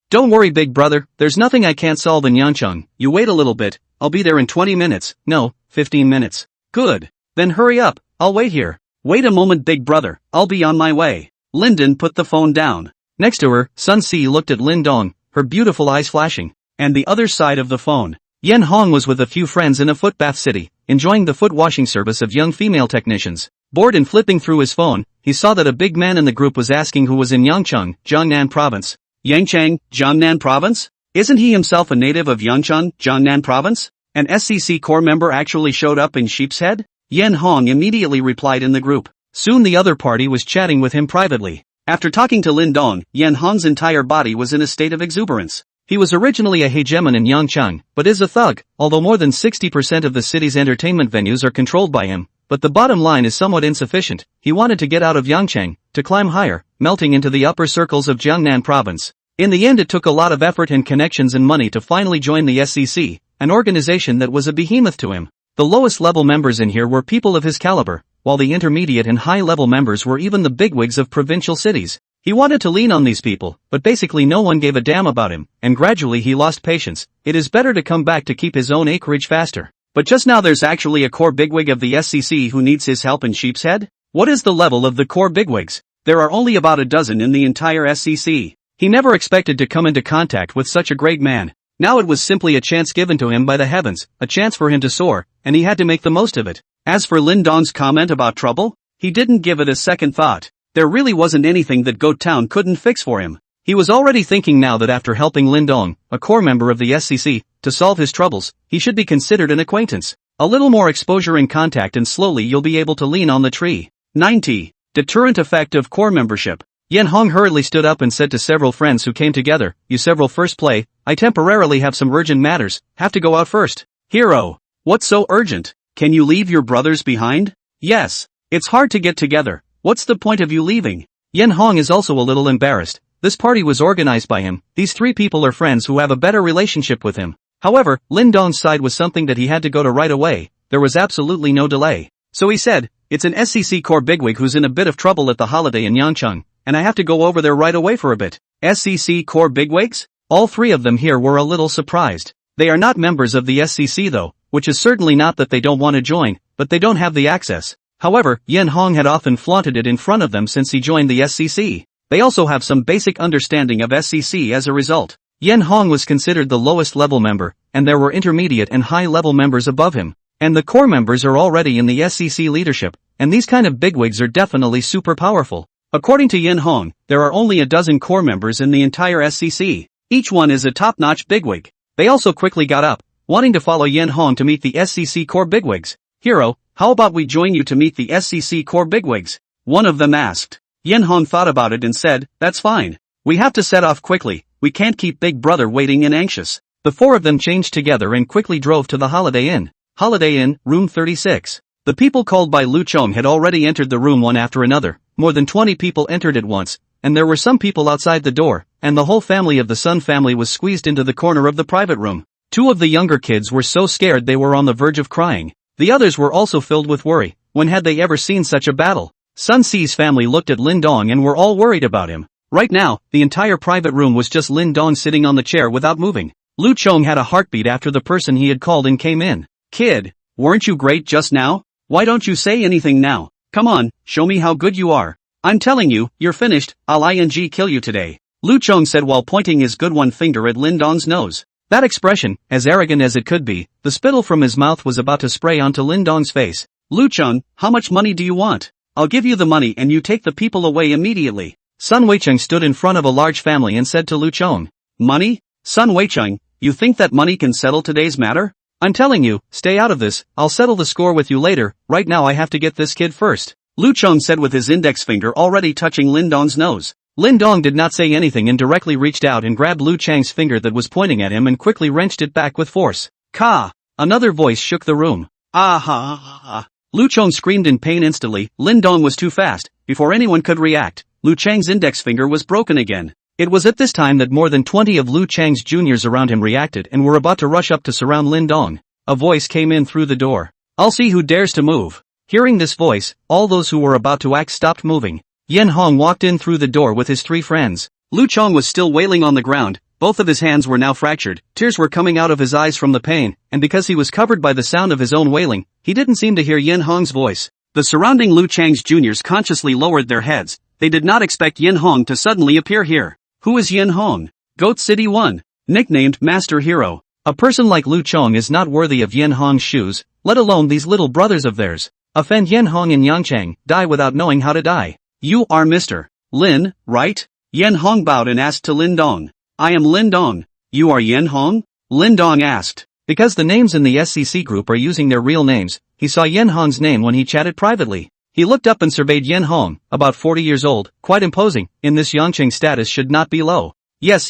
Don't worry big brother, there's nothing I can't solve in Yangcheng. You wait a little bit, I'll be there in 20 minutes, no, 15 minutes. Good. Then hurry up, I'll wait here. Wait a moment big brother, I'll be on my way. Linden put the phone down. Next to her, Sun Si looked at Lin Dong, her beautiful eyes flashing. And the other side of the phone, Yen Hong was with a few friends in a footbath city, enjoying the foot washing service of young female technicians. Bored and flipping through his phone, he saw that a big man in the group was asking who was in Yangcheng, Jiangnan province. Yangcheng, Jiangnan province? Isn't he himself a native of Yangcheng, Jiangnan province? An SCC core member actually showed up in Sheep's Head? Yen Hong immediately replied in the group. Soon the other party was chatting with him privately. After talking to Lin Dong, Yen Hong's entire body was in a state of exuberance. He was originally a hegemon in Yangcheng, but is a thug, although more than 60% of the city's entertainment venues are controlled by him. But the bottom line is somewhat insufficient. He wanted to get out of Yangcheng, to climb higher, melting into the upper circles of Jiangnan province. In the end it took a lot of effort and connections and money to finally join the SCC, an organization that was a behemoth to him. The lowest level members in here were people of his caliber, while the intermediate and high level members were even the bigwigs of provincial cities. He wanted to lean on these people, but basically no one gave a damn about him, and gradually he lost patience. It is better to come back to keep his own acreage faster. But just now there's actually a core bigwig of the SCC who needs his help in Sheep's Head? What is the level of the core bigwigs? There are only about a dozen in the entire SCC. He never expected to come into contact with such a great man. Now it was simply a chance given to him by the heavens, a chance for him to soar, and he had to make the most of it. As for Lin Dong's comment about trouble, he didn't give it a second thought. There really wasn't anything that Goat Town couldn't fix for him. He was already thinking now that after helping Lin Dong, a core member of the SCC, to solve his troubles, he should be considered an acquaintance. A little more exposure and contact and slowly you'll be able to lean on the tree. 90. Deterrent effect of core membership. Yen Hong hurriedly stood up and said to several friends who came together, "You several first play, I temporarily have some urgent matters, have to go out first." Hero. What's so urgent? Can you leave your brothers behind? Yes. It's hard to get together. What's the point of you leaving? Yen Hong is also a little embarrassed. This party was organized by him. These 3 people are friends who have a better relationship with him. However, Lin Dong's side was something that he had to go to right away. There was absolutely no delay. So he said, "It's an SCC core bigwig who's in a bit of trouble at the holiday in Yangcheng, and I have to go over there right away for a bit." SCC core bigwigs? All 3 of them here were a little surprised. They are not members of the SCC though, which is certainly not that they don't want to join, but they don't have the access. However, Yen Hong had often flaunted it in front of them since he joined the SCC. They also have some basic understanding of SCC as a result. Yen Hong was considered the lowest level member, and there were intermediate and high level members above him. And the core members are already in the SCC leadership, and these kind of bigwigs are definitely super powerful. According to Yen Hong, there are only a dozen core members in the entire SCC. Each one is a top-notch bigwig. They also quickly got up, wanting to follow Yen Hong to meet the SCC core bigwigs. "Hero, how about we join you to meet the SCC core bigwigs?" one of them asked. Yen Hong thought about it and said, "That's fine. We have to set off quickly, we can't keep Big Brother waiting and anxious. The four of them changed together and quickly drove to the Holiday Inn. Holiday Inn, room 36. The people called by Lu Chong had already entered the room one after another. More than 20 people entered at once, and there were some people outside the door, and the whole family of the Sun family was squeezed into the corner of the private room. Two of the younger kids were so scared they were on the verge of crying. The others were also filled with worry. When had they ever seen such a battle? Sun Si's family looked at Lin Dong and were all worried about him. Right now, the entire private room was just Lin Dong sitting on the chair without moving. Lu Chong had a heartbeat after the person he had called in came in. Kid, weren't you great just now? Why don't you say anything now? Come on, show me how good you are. I'm telling you, you're finished, I'll kill you today. Lu Chong said while pointing his good one finger at Lin Dong's nose. That expression, as arrogant as it could be, the spittle from his mouth was about to spray onto Lin Dong's face. Lu Chong, how much money do you want? I'll give you the money and you take the people away immediately. Sun Weicheng stood in front of a large family and said to Lu Chong. Money? Sun Weicheng, you think that money can settle today's matter? I'm telling you, stay out of this, I'll settle the score with you later, right now I have to get this kid first. Lu Chong said with his index finger already touching Lin Dong's nose. Lin Dong did not say anything and directly reached out and grabbed Lu Chang's finger that was pointing at him and quickly wrenched it back with force. Ka! Another voice shook the room. Ah! Lu Chong screamed in pain instantly. Lin Dong was too fast. Before anyone could react, Lu Chang's index finger was broken again. It was at this time that more than 20 of Lu Chang's juniors around him reacted and were about to rush up to surround Lin Dong. A voice came in through the door. I'll see who dares to move. Hearing this voice, all those who were about to act stopped moving. Yen Hong walked in through the door with his three friends. Lu Chong was still wailing on the ground, both of his hands were now fractured, tears were coming out of his eyes from the pain, and because he was covered by the sound of his own wailing, he didn't seem to hear Yen Hong's voice. The surrounding Lu Chang's juniors consciously lowered their heads. They did not expect Yen Hong to suddenly appear here. Who is Yen Hong? Goat City 1. Nicknamed Master Hero. A person like Lu Chong is not worthy of Yen Hong's shoes, let alone these little brothers of theirs. Offend Yen Hong and Yangchang, die without knowing how to die. You are Mr. Lin, right? Yen Hong bowed and asked to Lin Dong. I am Lin Dong. You are Yen Hong? Lin Dong asked. Because the names in the SCC group are using their real names, he saw Yen Hong's name when he chatted privately. He looked up and surveyed Yen Hong, about 40 years old, quite imposing, in this Yangchang status should not be low. Yes.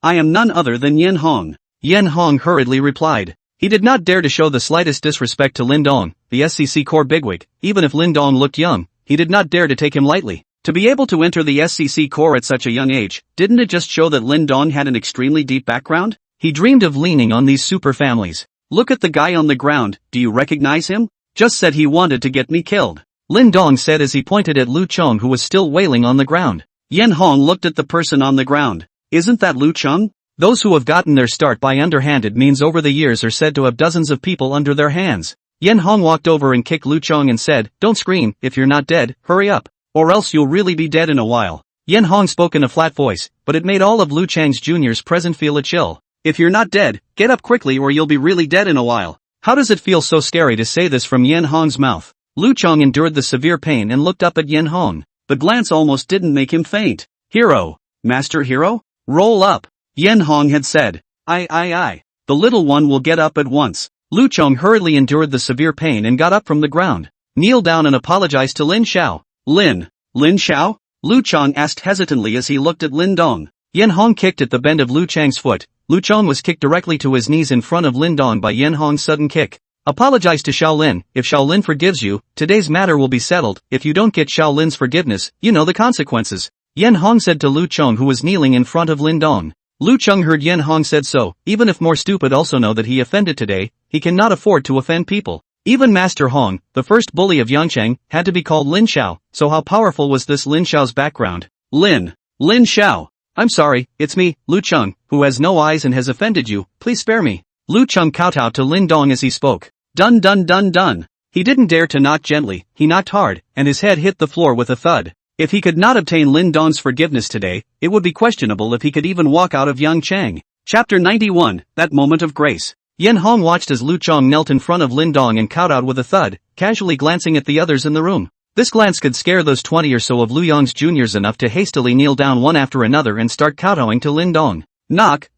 I am none other than Yen Hong. Yen Hong hurriedly replied. He did not dare to show the slightest disrespect to Lin Dong, the SCC core bigwig, even if Lin Dong looked young, he did not dare to take him lightly. To be able to enter the SCC core at such a young age, didn't it just show that Lin Dong had an extremely deep background? He dreamed of leaning on these super families. Look at the guy on the ground, do you recognize him? Just said he wanted to get me killed. Lin Dong said as he pointed at Lu Chong who was still wailing on the ground. Yen Hong looked at the person on the ground. Isn't that Lu Chong? Those who have gotten their start by underhanded means over the years are said to have dozens of people under their hands. Yen Hong walked over and kicked Lu Chong and said, don't scream, if you're not dead, hurry up. Or else you'll really be dead in a while. Yen Hong spoke in a flat voice, but it made all of Lu Chang's juniors present feel a chill. If you're not dead, get up quickly or you'll be really dead in a while. How does it feel so scary to say this from Yen Hong's mouth? Lu Chong endured the severe pain and looked up at Yen Hong. The glance almost didn't make him faint. Hero. Master Hero? Roll up. Yen Hong had said. I. The little one will get up at once. Lu Chong hurriedly endured the severe pain and got up from the ground. Kneel down and apologized to Lin Xiao. Lin Xiao? Lu Chong asked hesitantly as he looked at Lin Dong. Yen Hong kicked at the bend of Lu Chang's foot. Lu Chong was kicked directly to his knees in front of Lin Dong by Yen Hong's sudden kick. Apologize to Shaolin. If Shaolin forgives you, today's matter will be settled. If you don't get Shaolin's forgiveness, you know the consequences. Yen Hong said to Lu Chong who was kneeling in front of Lin Dong. Lu Chong heard Yen Hong said so, even if more stupid also know that he offended today, he cannot afford to offend people. Even Master Hong, the first bully of Yangchang, had to be called Lin Xiao, so how powerful was this Lin Xiao's background? Lin Xiao. I'm sorry, it's me, Lu Chong, who has no eyes and has offended you, please spare me. Lu Chong kowtowed to Lin Dong as he spoke. Dun. He didn't dare to knock gently, he knocked hard, and his head hit the floor with a thud. If he could not obtain Lin Dong's forgiveness today, it would be questionable if he could even walk out of Yangchang. Chapter 91, That Moment of Grace. Yen Hong watched as Lu Chong knelt in front of Lin Dong and kowtowed with a thud, casually glancing at the others in the room. This glance could scare those 20 or so of Lu Yong's juniors enough to hastily kneel down one after another and start kowtowing to Lin Dong. Knock.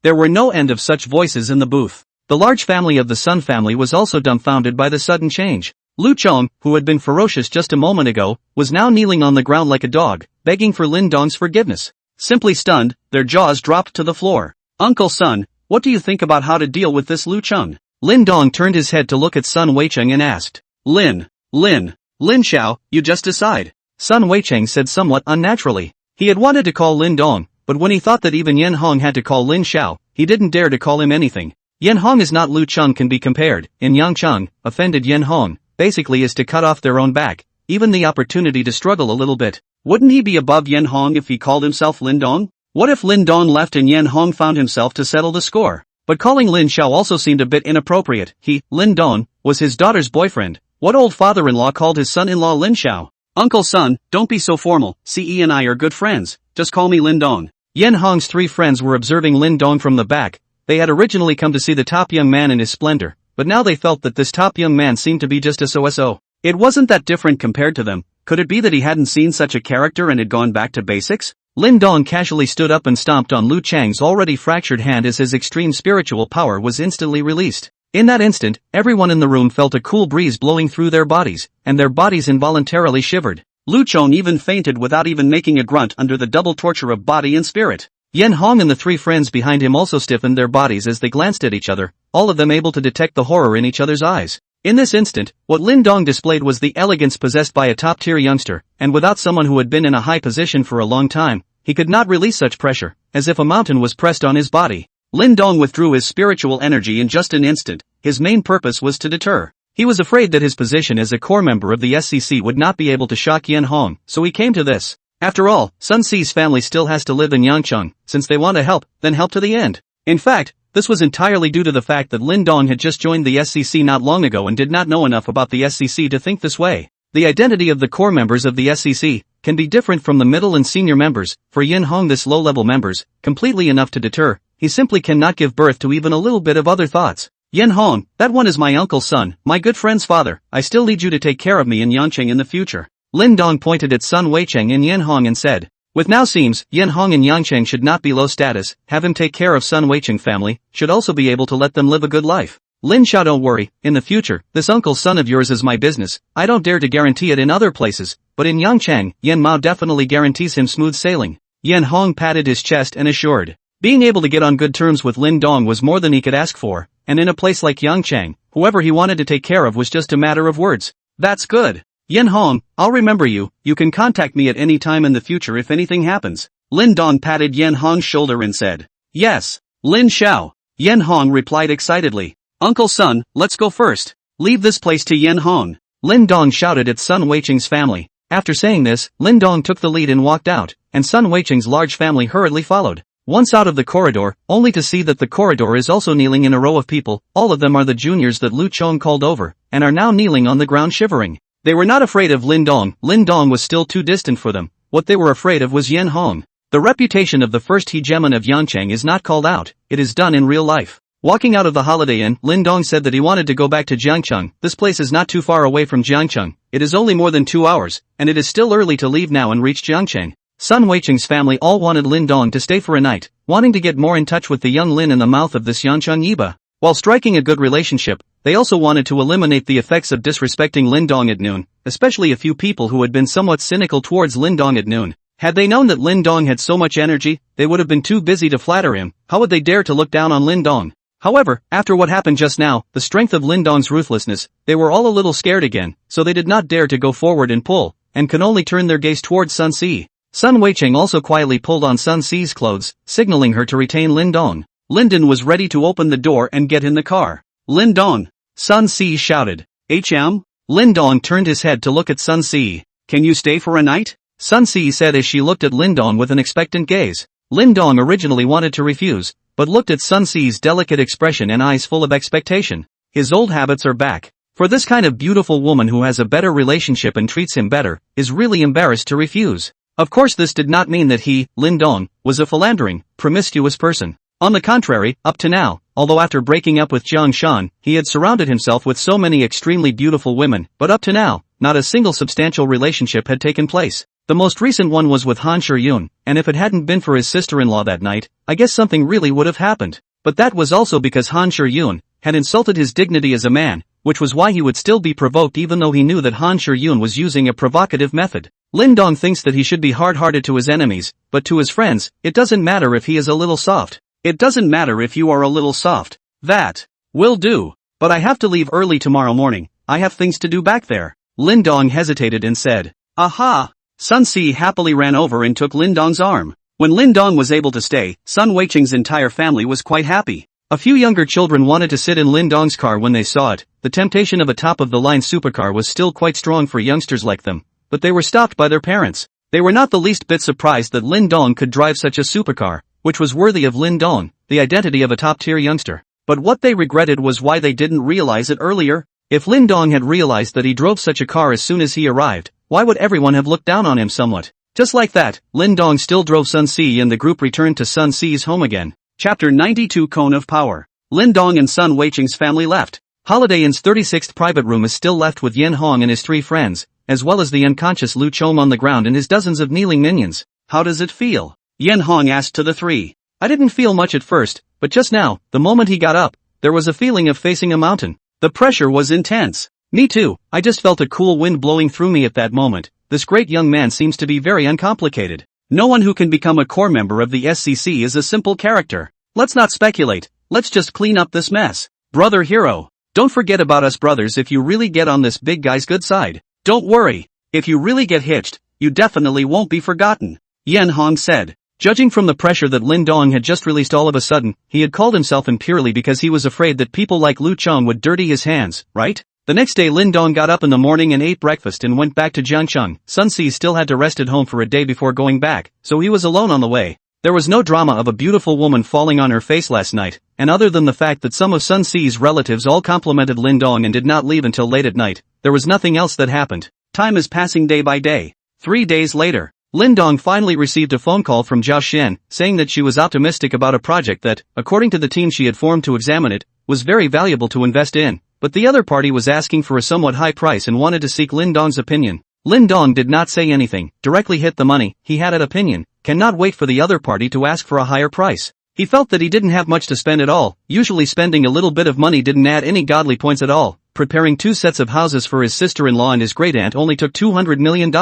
There were no end of such voices in the booth. The large family of the Sun family was also dumbfounded by the sudden change. Lu Chong, who had been ferocious just a moment ago, was now kneeling on the ground like a dog, begging for Lin Dong's forgiveness. Simply stunned, their jaws dropped to the floor. Uncle Sun, what do you think about how to deal with this Lu Chong? Lin Dong turned his head to look at Sun Weicheng and asked. Lin Xiao, you just decide. Sun Weicheng said somewhat unnaturally. He had wanted to call Lin Dong, but when he thought that even Yen Hong had to call Lin Xiao, he didn't dare to call him anything. Yen Hong is not Lu Chong can be compared. In Yangcheng, offended Yen Hong basically is to cut off their own back, even the opportunity to struggle a little bit. Wouldn't he be above Yen Hong if he called himself Lin Dong? What if Lin Dong left and Yen Hong found himself to settle the score? But calling Lin Xiao also seemed a bit inappropriate. He, Lin Dong, was his daughter's boyfriend. What old father-in-law called his son-in-law Lin Xiao? Uncle Sun, don't be so formal. CE and I are good friends. Just call me Lin Dong. Yen Hong's three friends were observing Lin Dong from the back. They had originally come to see the top young man in his splendor, but now they felt that this top young man seemed to be just a so-so. It wasn't that different compared to them. Could it be that he hadn't seen such a character and had gone back to basics? Lin Dong casually stood up and stomped on Lu Chang's already fractured hand as his extreme spiritual power was instantly released. In that instant, everyone in the room felt a cool breeze blowing through their bodies, and their bodies involuntarily shivered. Lu Chong even fainted without even making a grunt under the double torture of body and spirit. Yen Hong and the three friends behind him also stiffened their bodies as they glanced at each other, all of them able to detect the horror in each other's eyes. In this instant, what Lin Dong displayed was the elegance possessed by a top-tier youngster, and without someone who had been in a high position for a long time, he could not release such pressure, as if a mountain was pressed on his body. Lin Dong withdrew his spiritual energy in just an instant. His main purpose was to deter. He was afraid that his position as a core member of the SCC would not be able to shock Yen Hong, so he came to this. After all, Sun Si's family still has to live in Yangcheng. Since they want to help, then help to the end. In fact, this was entirely due to the fact that Lin Dong had just joined the SCC not long ago and did not know enough about the SCC to think this way. The identity of the core members of the SCC can be different from the middle and senior members. For Yen Hong, this low-level members, completely enough to deter. He simply cannot give birth to even a little bit of other thoughts. Yen Hong, that one is my uncle's son, my good friend's father. I still need you to take care of me in Yangcheng in the future. Lin Dong pointed at Sun Weicheng and Yen Hong and said. With now seems, Yen Hong in Yangcheng should not be low status, have him take care of Sun Weicheng family, should also be able to let them live a good life. Lin Xiao, don't worry, in the future, this uncle's son of yours is my business. I don't dare to guarantee it in other places, but in Yangcheng, Yen Mao definitely guarantees him smooth sailing. Yen Hong patted his chest and assured. Being able to get on good terms with Lin Dong was more than he could ask for, and in a place like Yangcheng, whoever he wanted to take care of was just a matter of words. That's good. Yen Hong, I'll remember you. You can contact me at any time in the future if anything happens. Lin Dong patted Yen Hong's shoulder and said. Yes, Lin Xiao. Yen Hong replied excitedly. Uncle Sun, let's go first. Leave this place to Yen Hong. Lin Dong shouted at Sun Weicheng's family. After saying this, Lin Dong took the lead and walked out, and Sun Weicheng's large family hurriedly followed. Once out of the corridor, only to see that the corridor is also kneeling in a row of people. All of them are the juniors that Lu Chong called over, and are now kneeling on the ground shivering. They were not afraid of Lin Dong. Lin Dong was still too distant for them. What they were afraid of was Yen Hong. The reputation of the first hegemon of Yangcheng is not called out, it is done in real life. Walking out of the Holiday Inn, Lin Dong said that he wanted to go back to Jiangcheng. This place is not too far away from Jiangcheng. It is only more than 2 hours, and it is still early to leave now and reach Jiangcheng. Sun Weicheng's family all wanted Lin Dong to stay for a night, wanting to get more in touch with the young Lin in the mouth of this Yangcheng Yiba. While striking a good relationship, they also wanted to eliminate the effects of disrespecting Lin Dong at noon, especially a few people who had been somewhat cynical towards Lin Dong at noon. Had they known that Lin Dong had so much energy, they would have been too busy to flatter him. How would they dare to look down on Lin Dong? However, after what happened just now, the strength of Lin Dong's ruthlessness, they were all a little scared again, so they did not dare to go forward and pull, and could only turn their gaze towards Sun Si. Sun Weicheng also quietly pulled on Sun Si's clothes, signaling her to retain Lin Dong. Linden was ready to open the door and get in the car. Lin Dong! Sun Si shouted. HM? Lin Dong turned his head to look at Sun Si. Can you stay for a night? Sun Si said as she looked at Lin Dong with an expectant gaze. Lin Dong originally wanted to refuse, but looked at Sun Si's delicate expression and eyes full of expectation. His old habits are back. For this kind of beautiful woman who has a better relationship and treats him better, is really embarrassed to refuse. Of course this did not mean that he, Lin Dong, was a philandering, promiscuous person. On the contrary, up to now, although after breaking up with Jiang Shan, he had surrounded himself with so many extremely beautiful women, but up to now, not a single substantial relationship had taken place. The most recent one was with Han Shiyun, and if it hadn't been for his sister-in-law that night, I guess something really would have happened. But that was also because Han Shiyun had insulted his dignity as a man, which was why he would still be provoked even though he knew that Han Shiyun was using a provocative method. Lin Dong thinks that he should be hard-hearted to his enemies, but to his friends, it doesn't matter if he is a little soft. It doesn't matter if you are a little soft. That will do. But I have to leave early tomorrow morning. I have things to do back there. Lin Dong hesitated and said, "Aha!" Sun Si happily ran over and took Lin Dong's arm. When Lin Dong was able to stay, Sun Weiqing's entire family was quite happy. A few younger children wanted to sit in Lin Dong's car when they saw it. The temptation of a top-of-the-line supercar was still quite strong for youngsters like them, but they were stopped by their parents. They were not the least bit surprised that Lin Dong could drive such a supercar, which was worthy of Lin Dong, the identity of a top-tier youngster. But what they regretted was why they didn't realize it earlier. If Lin Dong had realized that he drove such a car as soon as he arrived, why would everyone have looked down on him somewhat? Just like that, Lin Dong still drove Sun Si and the group returned to Sun Si's home again. Chapter 92 Cone of Power. Lin Dong and Sun Weiqing's family left. Holiday Inn's 36th private room is still left with Yin Hong and his 3 friends, as well as the unconscious Lu Chom on the ground and his dozens of kneeling minions. How does it feel? Yin Hong asked to the 3. I didn't feel much at first, but just now, the moment he got up, there was a feeling of facing a mountain. The pressure was intense. Me too, I just felt a cool wind blowing through me at that moment. This great young man seems to be very uncomplicated. No one who can become a core member of the SCC is a simple character. Let's not speculate, let's just clean up this mess. Brother hero. Don't forget about us brothers if you really get on this big guy's good side. Don't worry. If you really get hitched, you definitely won't be forgotten. Yin Hong said. Judging from the pressure that Lin Dong had just released all of a sudden, he had called himself in purely because he was afraid that people like Lu Chong would dirty his hands, right? The next day Lin Dong got up in the morning and ate breakfast and went back to Jiangcheng. Sun Si still had to rest at home for a day before going back, so he was alone on the way. There was no drama of a beautiful woman falling on her face last night, and other than the fact that some of Sun Si's relatives all complimented Lin Dong and did not leave until late at night, there was nothing else that happened. Time is passing day by day. 3 days later, Lin Dong finally received a phone call from Zhao Xian, saying that she was optimistic about a project that, according to the team she had formed to examine it, was very valuable to invest in. But the other party was asking for a somewhat high price and wanted to seek Lin Dong's opinion. Lin Dong did not say anything, directly hit the money. He had an opinion, cannot wait for the other party to ask for a higher price. He felt that he didn't have much to spend at all. Usually spending a little bit of money didn't add any godly points at all. Preparing 2 sets of houses for his sister-in-law and his great-aunt only took $200 million,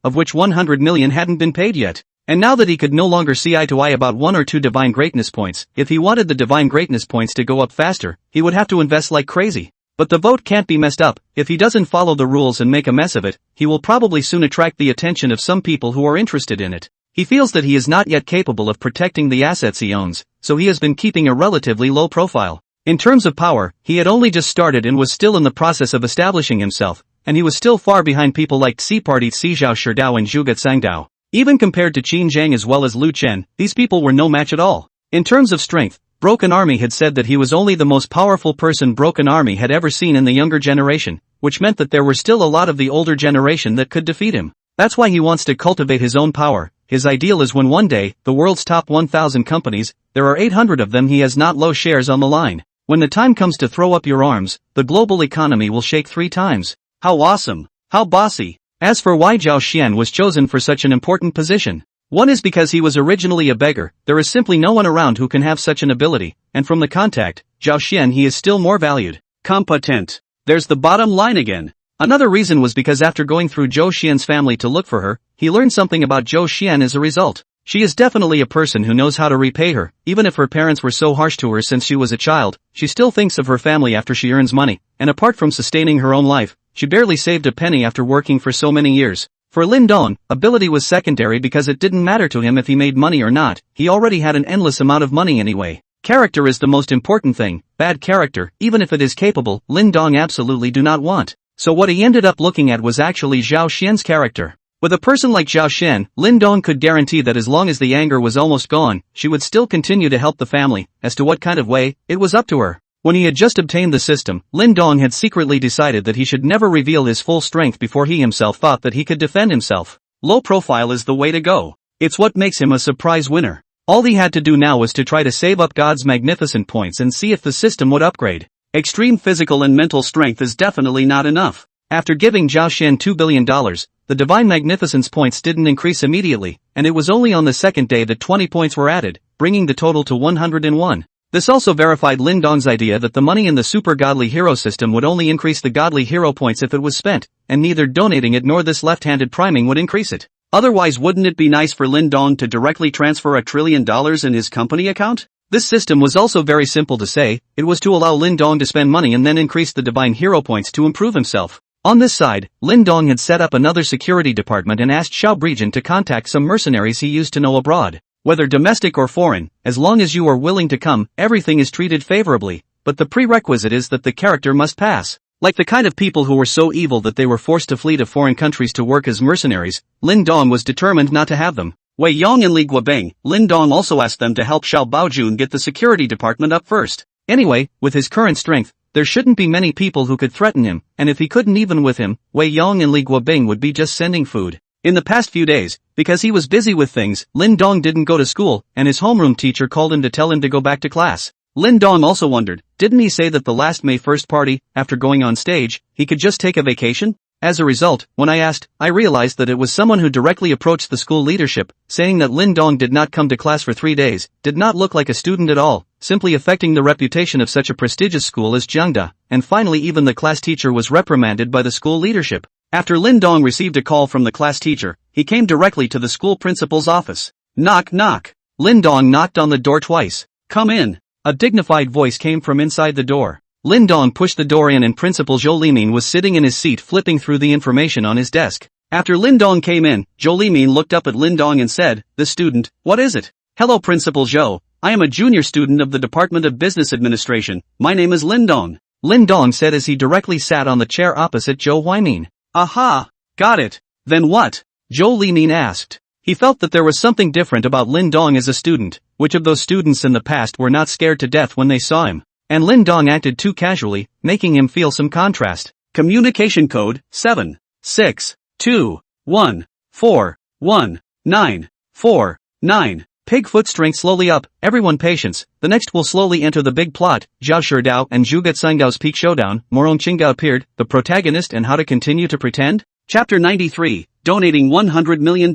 of which $100 million hadn't been paid yet. And now that he could no longer see eye to eye about 1 or 2 divine greatness points, if he wanted the divine greatness points to go up faster, he would have to invest like crazy. But the vote can't be messed up. If he doesn't follow the rules and make a mess of it, he will probably soon attract the attention of some people who are interested in it. He feels that he is not yet capable of protecting the assets he owns, so he has been keeping a relatively low profile. In terms of power, he had only just started and was still in the process of establishing himself, and he was still far behind people like Xi Party Xi Zhao Sherdao and Zhuge Tsangdao. Even compared to Qin Zhang as well as Lu Chen, these people were no match at all. In terms of strength, Broken Army had said that he was only the most powerful person Broken Army had ever seen in the younger generation, which meant that there were still a lot of the older generation that could defeat him. That's why he wants to cultivate his own power. His ideal is when one day, the world's top 1,000 companies, there are 800 of them, he has not low shares on the line. When the time comes to throw up your arms, the global economy will shake 3 times. How awesome! How bossy! As for why Zhao Xian was chosen for such an important position, one is because he was originally a beggar. There is simply no one around who can have such an ability, and from the contact, Zhao Xian, he is still more valued. Competent. There's the bottom line again. Another reason was because after going through Zhou Xian's family to look for her, he learned something about Zhou Xian as a result. She is definitely a person who knows how to repay her. Even if her parents were so harsh to her since she was a child, she still thinks of her family after she earns money, and apart from sustaining her own life, she barely saved a penny after working for so many years. For Lin Dong, ability was secondary because it didn't matter to him if he made money or not. He already had an endless amount of money anyway. Character is the most important thing. Bad character, even if it is capable, Lin Dong absolutely do not want. So what he ended up looking at was actually Zhao Xian's character. With a person like Zhao Xian, Lin Dong could guarantee that as long as the anger was almost gone, she would still continue to help the family. As to what kind of way, it was up to her. When he had just obtained the system, Lin Dong had secretly decided that he should never reveal his full strength before he himself thought that he could defend himself. Low profile is the way to go. It's what makes him a surprise winner. All he had to do now was to try to save up God's magnificent points and see if the system would upgrade. Extreme physical and mental strength is definitely not enough. After giving Zhao Xian $2 billion, the Divine Magnificence points didn't increase immediately, and it was only on the second day that 20 points were added, bringing the total to 101. This also verified Lin Dong's idea that the money in the super godly hero system would only increase the godly hero points if it was spent, and neither donating it nor this left-handed priming would increase it. Otherwise, wouldn't it be nice for Lin Dong to directly transfer $1 trillion in his company account? This system was also very simple to say. It was to allow Lin Dong to spend money and then increase the divine hero points to improve himself. On this side, Lin Dong had set up another security department and asked Xiao Brejan to contact some mercenaries he used to know abroad. Whether domestic or foreign, as long as you are willing to come, everything is treated favorably, but the prerequisite is that the character must pass. Like the kind of people who were so evil that they were forced to flee to foreign countries to work as mercenaries, Lin Dong was determined not to have them. Wei Yong and Li Guobeng, Lin Dong also asked them to help Xiao Baojun get the security department up first. Anyway, with his current strength, there shouldn't be many people who could threaten him, and if he couldn't even with him, Wei Yong and Li Guobeng would be just sending food. In the past few days, because he was busy with things, Lin Dong didn't go to school, and his homeroom teacher called him to tell him to go back to class. Lin Dong also wondered, didn't he say that the last May 1st party, after going on stage, he could just take a vacation? As a result, when I asked, I realized that it was someone who directly approached the school leadership, saying that Lin Dong did not come to class for 3 days, did not look like a student at all, simply affecting the reputation of such a prestigious school as Jiangda, and finally even the class teacher was reprimanded by the school leadership. After Lin Dong received a call from the class teacher, he came directly to the school principal's office. Knock knock. Lin Dong knocked on the door twice. Come in. A dignified voice came from inside the door. Lin Dong pushed the door in and Principal Zhou Limin was sitting in his seat flipping through the information on his desk. After Lin Dong came in, Zhou Limin looked up at Lin Dong and said, "The student, what is it?" "Hello Principal Zhou, I am a junior student of the Department of Business Administration, my name is Lin Dong," Lin Dong said as he directly sat on the chair opposite Zhou Huimin. "Aha, got it. Then what?" Zhou Limin asked. He felt that there was something different about Lin Dong as a student. Which of those students in the past were not scared to death when they saw him? And Lin Dong acted too casually, making him feel some contrast. Communication code, 762141949. Pig foot strength slowly up, everyone patience, the next will slowly enter the big plot. Zhao Shidao and Zhuge Cinggao's peak showdown. Morong Qinggao appeared, the protagonist and how to continue to pretend? Chapter 93, Donating $100 million.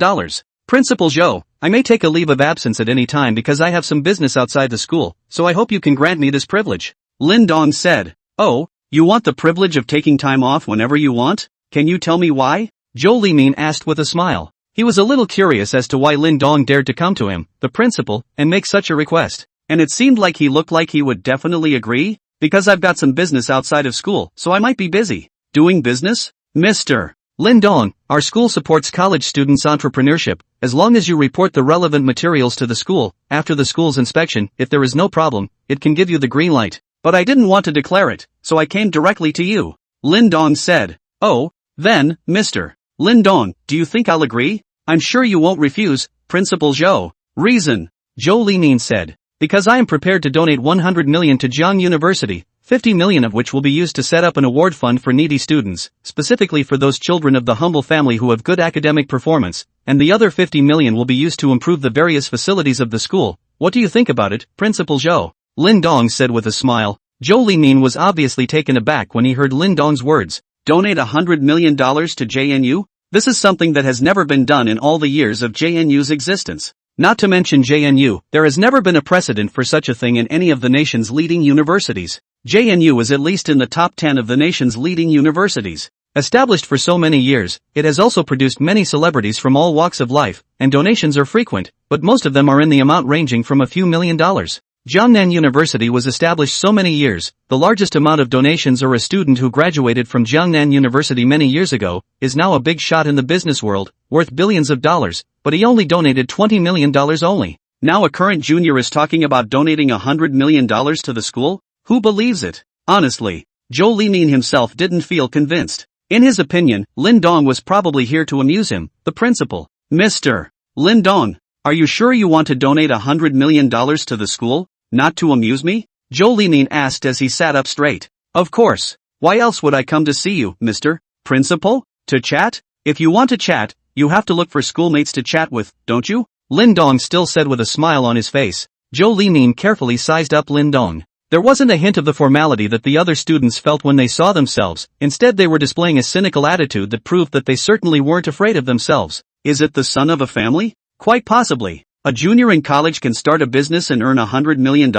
Principal Zhou, I may take a leave of absence at any time because I have some business outside the school, so I hope you can grant me this privilege. Lin Dong said. Oh, you want the privilege of taking time off whenever you want? Can you tell me why? Zhou Limin asked with a smile. He was a little curious as to why Lin Dong dared to come to him, the principal, and make such a request. And it seemed like he looked like he would definitely agree? Because I've got some business outside of school, so I might be busy. Doing business? Mr. Lin Dong, our school supports college students' entrepreneurship, as long as you report the relevant materials to the school. After the school's inspection, if there is no problem, it can give you the green light. But I didn't want to declare it, so I came directly to you. Lin Dong said. Oh, then, Mr. Lin Dong, do you think I'll agree? I'm sure you won't refuse, Principal Zhou. Reason. Zhou Limin said. Because I am prepared to donate 100 million to Jiang University, 50 million of which will be used to set up an award fund for needy students, specifically for those children of the humble family who have good academic performance, and the other 50 million will be used to improve the various facilities of the school. What do you think about it, Principal Zhou? Lin Dong said with a smile. Zhou Limin was obviously taken aback when he heard Lin Dong's words. Donate $100 million to JNU? This is something that has never been done in all the years of JNU's existence. Not to mention JNU, there has never been a precedent for such a thing in any of the nation's leading universities. JNU is at least in the top 10 of the nation's leading universities. Established for so many years, it has also produced many celebrities from all walks of life, and donations are frequent, but most of them are in the amount ranging from a few $1,000,000. Jiangnan University was established so many years, the largest amount of donations or a student who graduated from Jiangnan University many years ago, is now a big shot in the business world, worth billions of dollars, but he only donated $20 million only. Now a current junior is talking about donating $100 million to the school? Who believes it? Honestly, Zhou Limin himself didn't feel convinced. In his opinion, Lin Dong was probably here to amuse him, the principal. Mr. Lin Dong, are you sure you want to donate $100 million to the school? Not to amuse me? Zhou Limin asked as he sat up straight. Of course. Why else would I come to see you, Mr. Principal? To chat? If you want to chat, you have to look for schoolmates to chat with, don't you? Lin Dong still said with a smile on his face. Zhou Limin carefully sized up Lin Dong. There wasn't a hint of the formality that the other students felt when they saw themselves, instead they were displaying a cynical attitude that proved that they certainly weren't afraid of themselves. Is it the son of a family? Quite possibly. A junior in college can start a business and earn $100 million?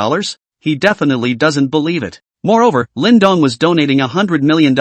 he definitely doesn't believe it. Moreover, Lin Dong was donating $100 million.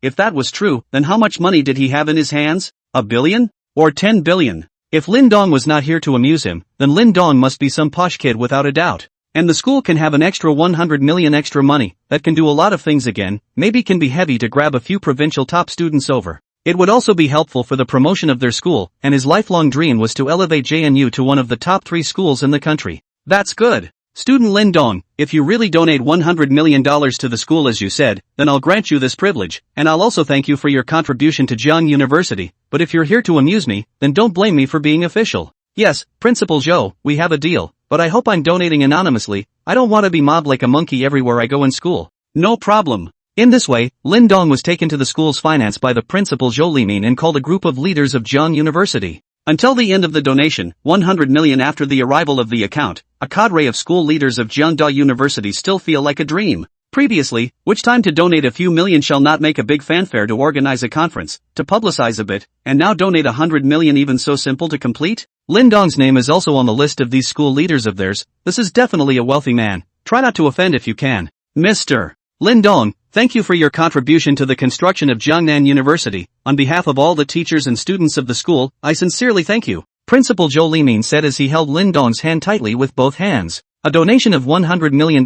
If that was true, then how much money did he have in his hands? $1 billion? Or 10 billion? If Lin Dong was not here to amuse him, then Lin Dong must be some posh kid without a doubt. And the school can have an extra 100 million extra money, that can do a lot of things again, maybe can be heavy to grab a few provincial top students over. It would also be helpful for the promotion of their school, and his lifelong dream was to elevate JNU to one of the top 3 schools in the country. That's good. Student Lin Dong, if you really donate $100 million to the school as you said, then I'll grant you this privilege, and I'll also thank you for your contribution to Jiang University, but if you're here to amuse me, then don't blame me for being official. Yes, Principal Zhou, we have a deal, but I hope I'm donating anonymously. I don't want to be mobbed like a monkey everywhere I go in school. No problem. In this way, Lin Dong was taken to the school's finance by the principal Zhou Limin and called a group of leaders of Jiang University. Until the end of the donation, 100 million after the arrival of the account, a cadre of school leaders of Jiangda University still feel like a dream. Previously, which time to donate a few million shall not make a big fanfare to organize a conference, to publicize a bit, and now donate 100 million even so simple to complete? Lin Dong's name is also on the list of these school leaders of theirs. This is definitely a wealthy man. Try not to offend if you can. Mr. Lin Dong, thank you for your contribution to the construction of Jiangnan University. On behalf of all the teachers and students of the school, I sincerely thank you. Principal Zhou Limin said as he held Lin Dong's hand tightly with both hands. A donation of $100 million,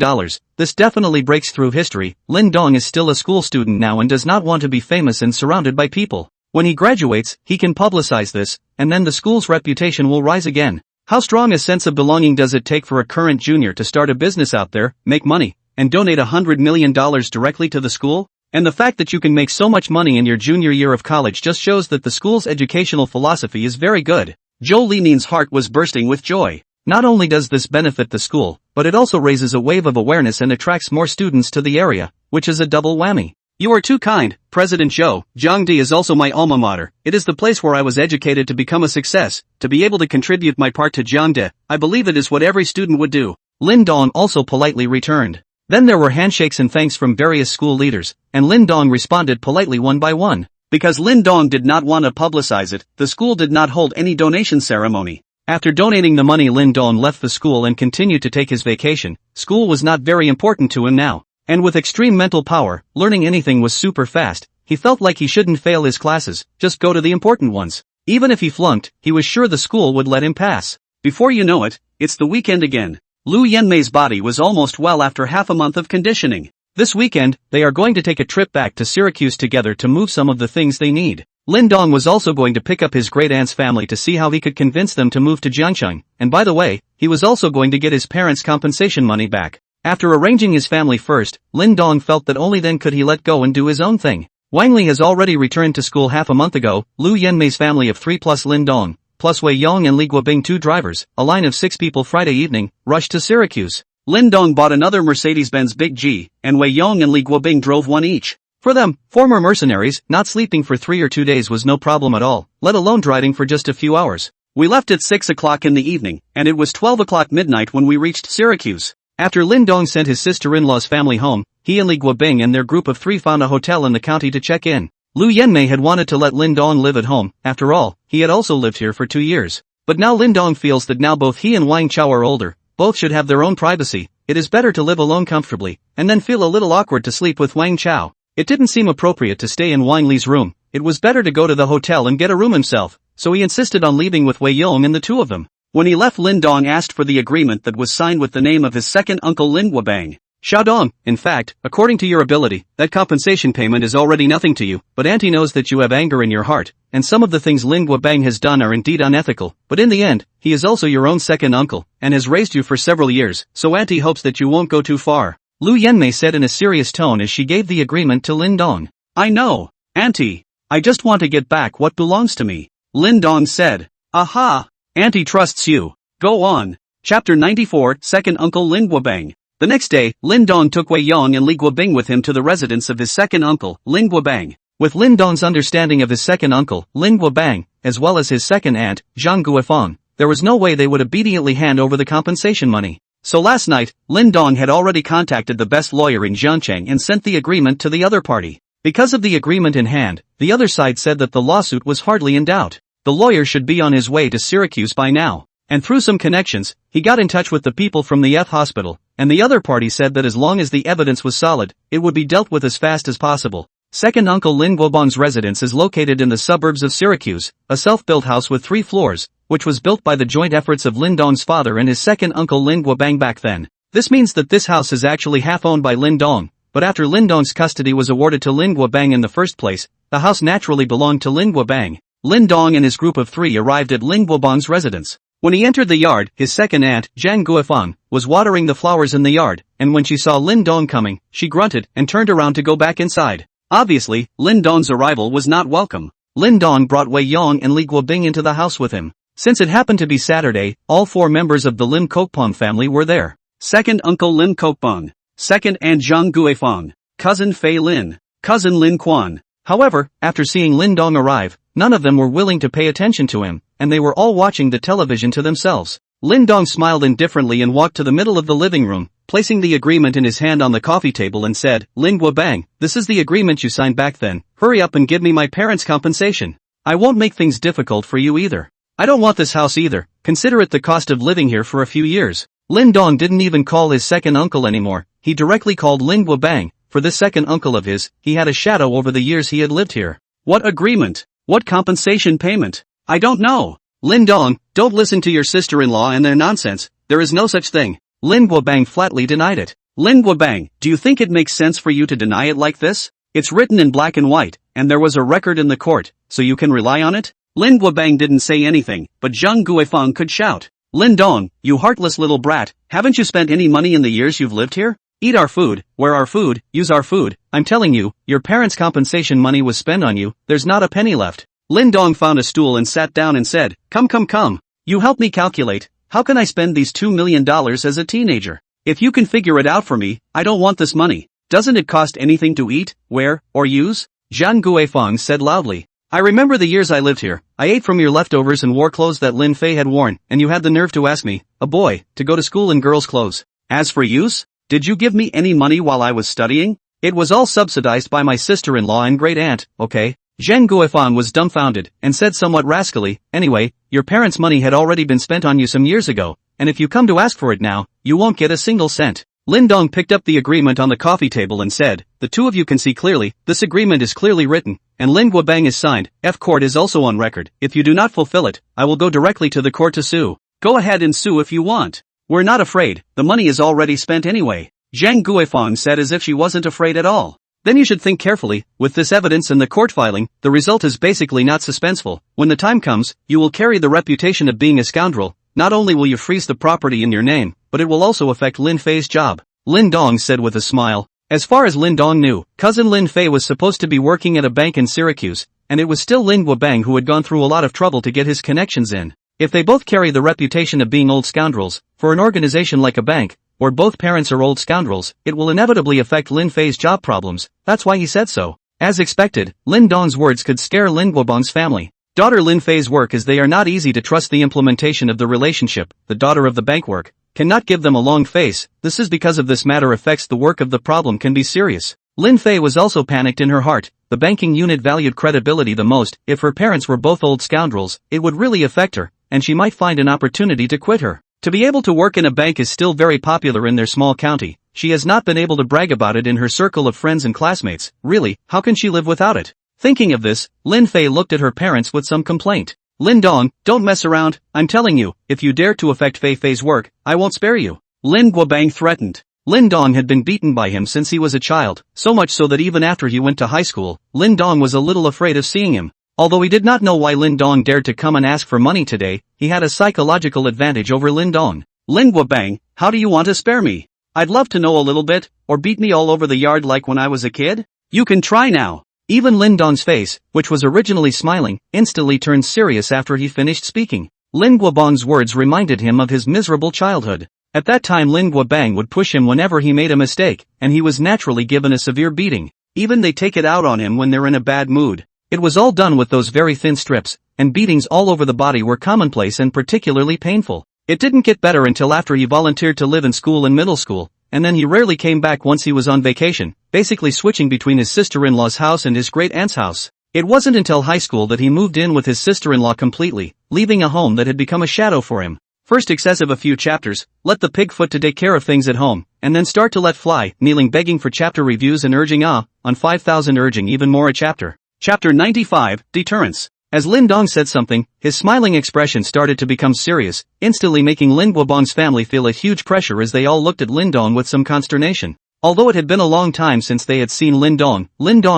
this definitely breaks through history. Lin Dong is still a school student now and does not want to be famous and surrounded by people. When he graduates, he can publicize this, and then the school's reputation will rise again. How strong a sense of belonging does it take for a current junior to start a business out there, make money, and donate $100 million directly to the school? And the fact that you can make so much money in your junior year of college just shows that the school's educational philosophy is very good. Zhou Limin's heart was bursting with joy. Not only does this benefit the school, but it also raises a wave of awareness and attracts more students to the area, which is a double whammy. You are too kind, President Zhou. Jiangdi is also my alma mater. It is the place where I was educated to become a success, to be able to contribute my part to Jiangde. I believe it is what every student would do. Lin Dong also politely returned. Then there were handshakes and thanks from various school leaders, and Lin Dong responded politely one by one. Because Lin Dong did not want to publicize it, the school did not hold any donation ceremony. After donating the money, Lin Dong left the school and continued to take his vacation. School was not very important to him now. And with extreme mental power, learning anything was super fast. He felt like he shouldn't fail his classes, just go to the important ones. Even if he flunked, he was sure the school would let him pass. Before you know it, it's the weekend again. Lu Yanmei's body was almost well after half a month of conditioning. This weekend, they are going to take a trip back to Syracuse together to move some of the things they need. Lin Dong was also going to pick up his great-aunt's family to see how he could convince them to move to Jiangcheng, and by the way, he was also going to get his parents' compensation money back. After arranging his family first, Lin Dong felt that only then could he let go and do his own thing. Wang Li has already returned to school half a month ago. Lu Yanmei's family of 3 plus Lin Dong, plus Wei Yong and Li Guobing, 2 drivers, a line of 6 people Friday evening, rushed to Syracuse. Lin Dong bought another Mercedes-Benz Big G, and Wei Yong and Li Guobing drove one each. For them, former mercenaries, not sleeping for 3 or 2 days was no problem at all, let alone driving for just a few hours. We left at 6 o'clock in the evening, and it was 12 o'clock midnight when we reached Syracuse. After Lin Dong sent his sister-in-law's family home, he and Li Guobing and their group of 3 found a hotel in the county to check in. Lu Yanmei had wanted to let Lin Dong live at home. After all, he had also lived here for 2 years. But now Lin Dong feels that now both he and Wang Chao are older, both should have their own privacy. It is better to live alone comfortably, and then feel a little awkward to sleep with Wang Chao. It didn't seem appropriate to stay in Wang Li's room. It was better to go to the hotel and get a room himself, so he insisted on leaving with Wei Yong and the 2 of them. When he left, Lin Dong asked for the agreement that was signed with the name of his second uncle Lin Guobang. Xiaodong, in fact, according to your ability, that compensation payment is already nothing to you, but Auntie knows that you have anger in your heart, and some of the things Lin Guobang has done are indeed unethical, but in the end, he is also your own second uncle, and has raised you for several years, so Auntie hopes that you won't go too far. Lu Yanmei said in a serious tone as she gave the agreement to Lin Dong. I know, Auntie. I just want to get back what belongs to me. Lin Dong said. Aha! Auntie trusts you. Go on. Chapter 94, Second Uncle Lin Guobang. The next day, Lin Dong took Wei Yong and Li Guobing with him to the residence of his second uncle, Lin Guobang. With Lin Dong's understanding of his second uncle, Lin Guobang, as well as his second aunt, Zhang Guifang, there was no way they would obediently hand over the compensation money. So last night, Lin Dong had already contacted the best lawyer in Jiangcheng and sent the agreement to the other party. Because of the agreement in hand, the other side said that the lawsuit was hardly in doubt. The lawyer should be on his way to Syracuse by now. And through some connections, he got in touch with the people from the F hospital, and the other party said that as long as the evidence was solid, it would be dealt with as fast as possible. Second uncle Lin Guobang's residence is located in the suburbs of Syracuse, a self-built house with 3 floors, which was built by the joint efforts of Lin Dong's father and his second uncle Lin Guobang back then. This means that this house is actually half owned by Lin Dong, but after Lin Dong's custody was awarded to Lin Guobang in the first place, the house naturally belonged to Lin Guobang. Lin Dong and his group of 3 arrived at Lin Guobang's residence. When he entered the yard, his second aunt, Zhang Guifang, was watering the flowers in the yard, and when she saw Lin Dong coming, she grunted and turned around to go back inside. Obviously, Lin Dong's arrival was not welcome. Lin Dong brought Wei Yong and Li Guobing into the house with him. Since it happened to be Saturday, all 4 members of the Lim Kokpong family were there. Second uncle Lim Kokpong, second aunt Zhang Guifang, cousin Fei Lin, cousin Lin Quan. However, after seeing Lin Dong arrive, none of them were willing to pay attention to him, and they were all watching the television to themselves. Lin Dong smiled indifferently and walked to the middle of the living room, placing the agreement in his hand on the coffee table and said, "Lin Guobang, this is the agreement you signed back then. Hurry up and give me my parents' compensation. I won't make things difficult for you either. I don't want this house either. Consider it the cost of living here for a few years." Lin Dong didn't even call his second uncle anymore, he directly called Lin Guobang. For this second uncle of his, he had a shadow over the years he had lived here. What agreement? What compensation payment? I don't know. Lin Dong, don't listen to your sister-in-law and their nonsense, there is no such thing. Lin Guobang flatly denied it. Lin Guobang, do you think it makes sense for you to deny it like this? It's written in black and white, and there was a record in the court, so you can rely on it? Lin Guobang didn't say anything, but Zhang Guifang could shout. Lin Dong, you heartless little brat, haven't you spent any money in the years you've lived here? Eat our food, wear our food, use our food. I'm telling you, your parents' compensation money was spent on you, there's not a penny left. Lin Dong found a stool and sat down and said, Come. You help me calculate, how can I spend these $2 million as a teenager? If you can figure it out for me, I don't want this money. Doesn't it cost anything to eat, wear, or use? Zhang Guifang said loudly. I remember the years I lived here, I ate from your leftovers and wore clothes that Lin Fei had worn, and you had the nerve to ask me, a boy, to go to school in girls' clothes. As for use? Did you give me any money while I was studying? It was all subsidized by my sister-in-law and great-aunt, okay? Zhang Guifang was dumbfounded, and said somewhat rascally, anyway, your parents' money had already been spent on you some years ago, and if you come to ask for it now, you won't get a single cent. Lin Dong picked up the agreement on the coffee table and said, the two of you can see clearly, this agreement is clearly written, and Lin Guobang is signed, F-court is also on record. If you do not fulfill it, I will go directly to the court to sue. Go ahead and sue if you want. We're not afraid, the money is already spent anyway. Zhang Guifang said as if she wasn't afraid at all. Then you should think carefully, with this evidence and the court filing, the result is basically not suspenseful. When the time comes, you will carry the reputation of being a scoundrel. Not only will you freeze the property in your name, but it will also affect Lin Fei's job. Lin Dong said with a smile. As far as Lin Dong knew, cousin Lin Fei was supposed to be working at a bank in Syracuse, and it was still Lin Guobang who had gone through a lot of trouble to get his connections in. If they both carry the reputation of being old scoundrels, for an organization like a bank, where both parents are old scoundrels, it will inevitably affect Lin Fei's job problems. That's why he said so. As expected, Lin Dong's words could scare Lin Guobang's family. Daughter Lin Fei's work is they are not easy to trust the implementation of the relationship, the daughter of the bank work, cannot give them a long face, this is because of this matter affects the work of the problem can be serious. Lin Fei was also panicked in her heart, the banking unit valued credibility the most, if her parents were both old scoundrels, it would really affect her, and she might find an opportunity to quit her. To be able to work in a bank is still very popular in their small county, she has not been able to brag about it in her circle of friends and classmates, really, how can she live without it? Thinking of this, Lin Fei looked at her parents with some complaint. Lin Dong, don't mess around, I'm telling you, if you dare to affect Fei Fei's work, I won't spare you. Lin Guobang threatened. Lin Dong had been beaten by him since he was a child, so much so that even after he went to high school, Lin Dong was a little afraid of seeing him. Although he did not know why Lin Dong dared to come and ask for money today, he had a psychological advantage over Lin Dong. Lin Guobang, how do you want to spare me? I'd love to know a little bit, or beat me all over the yard like when I was a kid? You can try now. Even Lin Dong's face, which was originally smiling, instantly turned serious after he finished speaking. Lin Guobang's words reminded him of his miserable childhood. At that time Lin Guobang would push him whenever he made a mistake, and he was naturally given a severe beating. Even they take it out on him when they're in a bad mood. It was all done with those very thin strips, and beatings all over the body were commonplace and particularly painful. It didn't get better until after he volunteered to live in school and middle school, and then he rarely came back once he was on vacation, basically switching between his sister-in-law's house and his great-aunt's house. It wasn't until high school that he moved in with his sister-in-law completely, leaving a home that had become a shadow for him. First excessive a few chapters, let the pig foot to take care of things at home, and then start to let fly, kneeling begging for chapter reviews and urging on 5,000 urging even more a chapter. Chapter 95, Deterrence. As Lin Dong said something, his smiling expression started to become serious, instantly making Lin Guobang's family feel a huge pressure as they all looked at Lin Dong with some consternation. Although it had been a long time since they had seen Lin Dong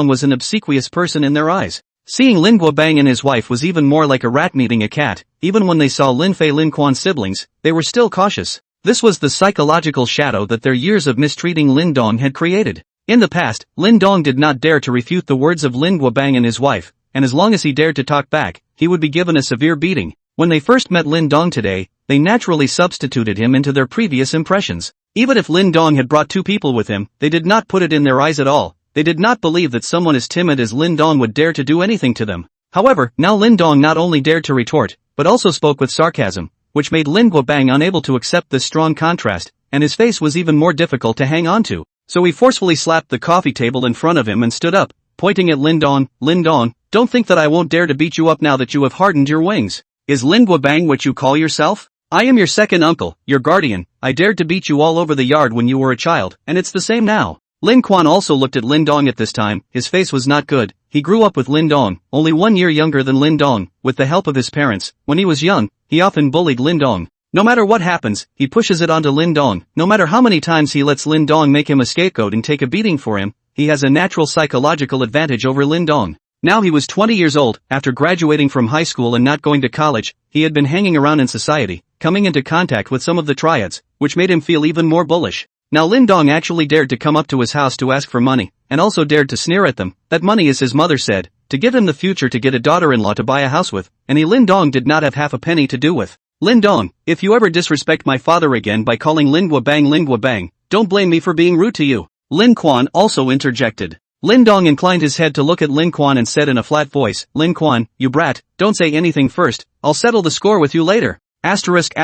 was an obsequious person in their eyes. Seeing Lin Guobang and his wife was even more like a rat meeting a cat. Even when they saw Lin Fei Lin Quan's siblings, they were still cautious. This was the psychological shadow that their years of mistreating Lin Dong had created. In the past, Lin Dong did not dare to refute the words of Lin Guobang and his wife, and as long as he dared to talk back, he would be given a severe beating. When they first met Lin Dong today, they naturally substituted him into their previous impressions. Even if Lin Dong had brought 2 people with him, they did not put it in their eyes at all. They did not believe that someone as timid as Lin Dong would dare to do anything to them. However, now Lin Dong not only dared to retort, but also spoke with sarcasm, which made Lin Guobang unable to accept this strong contrast, and his face was even more difficult to hang on to. So he forcefully slapped the coffee table in front of him and stood up, pointing at Lin Dong. Lin Dong, don't think that I won't dare to beat you up now that you have hardened your wings. Is Lin Guobang what you call yourself? I am your second uncle, your guardian. I dared to beat you all over the yard when you were a child, and it's the same now. Lin Quan also looked at Lin Dong at this time. His face was not good. He grew up with Lin Dong, only 1 year younger than Lin Dong, with the help of his parents. When he was young, he often bullied Lin Dong. No matter what happens, he pushes it onto Lin Dong. No matter how many times he lets Lin Dong make him a scapegoat and take a beating for him, he has a natural psychological advantage over Lin Dong. Now he was 20 years old. After graduating from high school and not going to college, he had been hanging around in society, coming into contact with some of the triads, which made him feel even more bullish. Now Lin Dong actually dared to come up to his house to ask for money, and also dared to sneer at them. That money, as his mother said, to give him the future to get a daughter-in-law to buy a house with, and Lin Dong did not have half a penny to do with. Lin Dong, if you ever disrespect my father again by calling Lin Guobang, don't blame me for being rude to you. Lin Quan also interjected. Lin Dong inclined his head to look at Lin Quan and said in a flat voice, Lin Quan, you brat, don't say anything first, I'll settle the score with you later. Asterisk.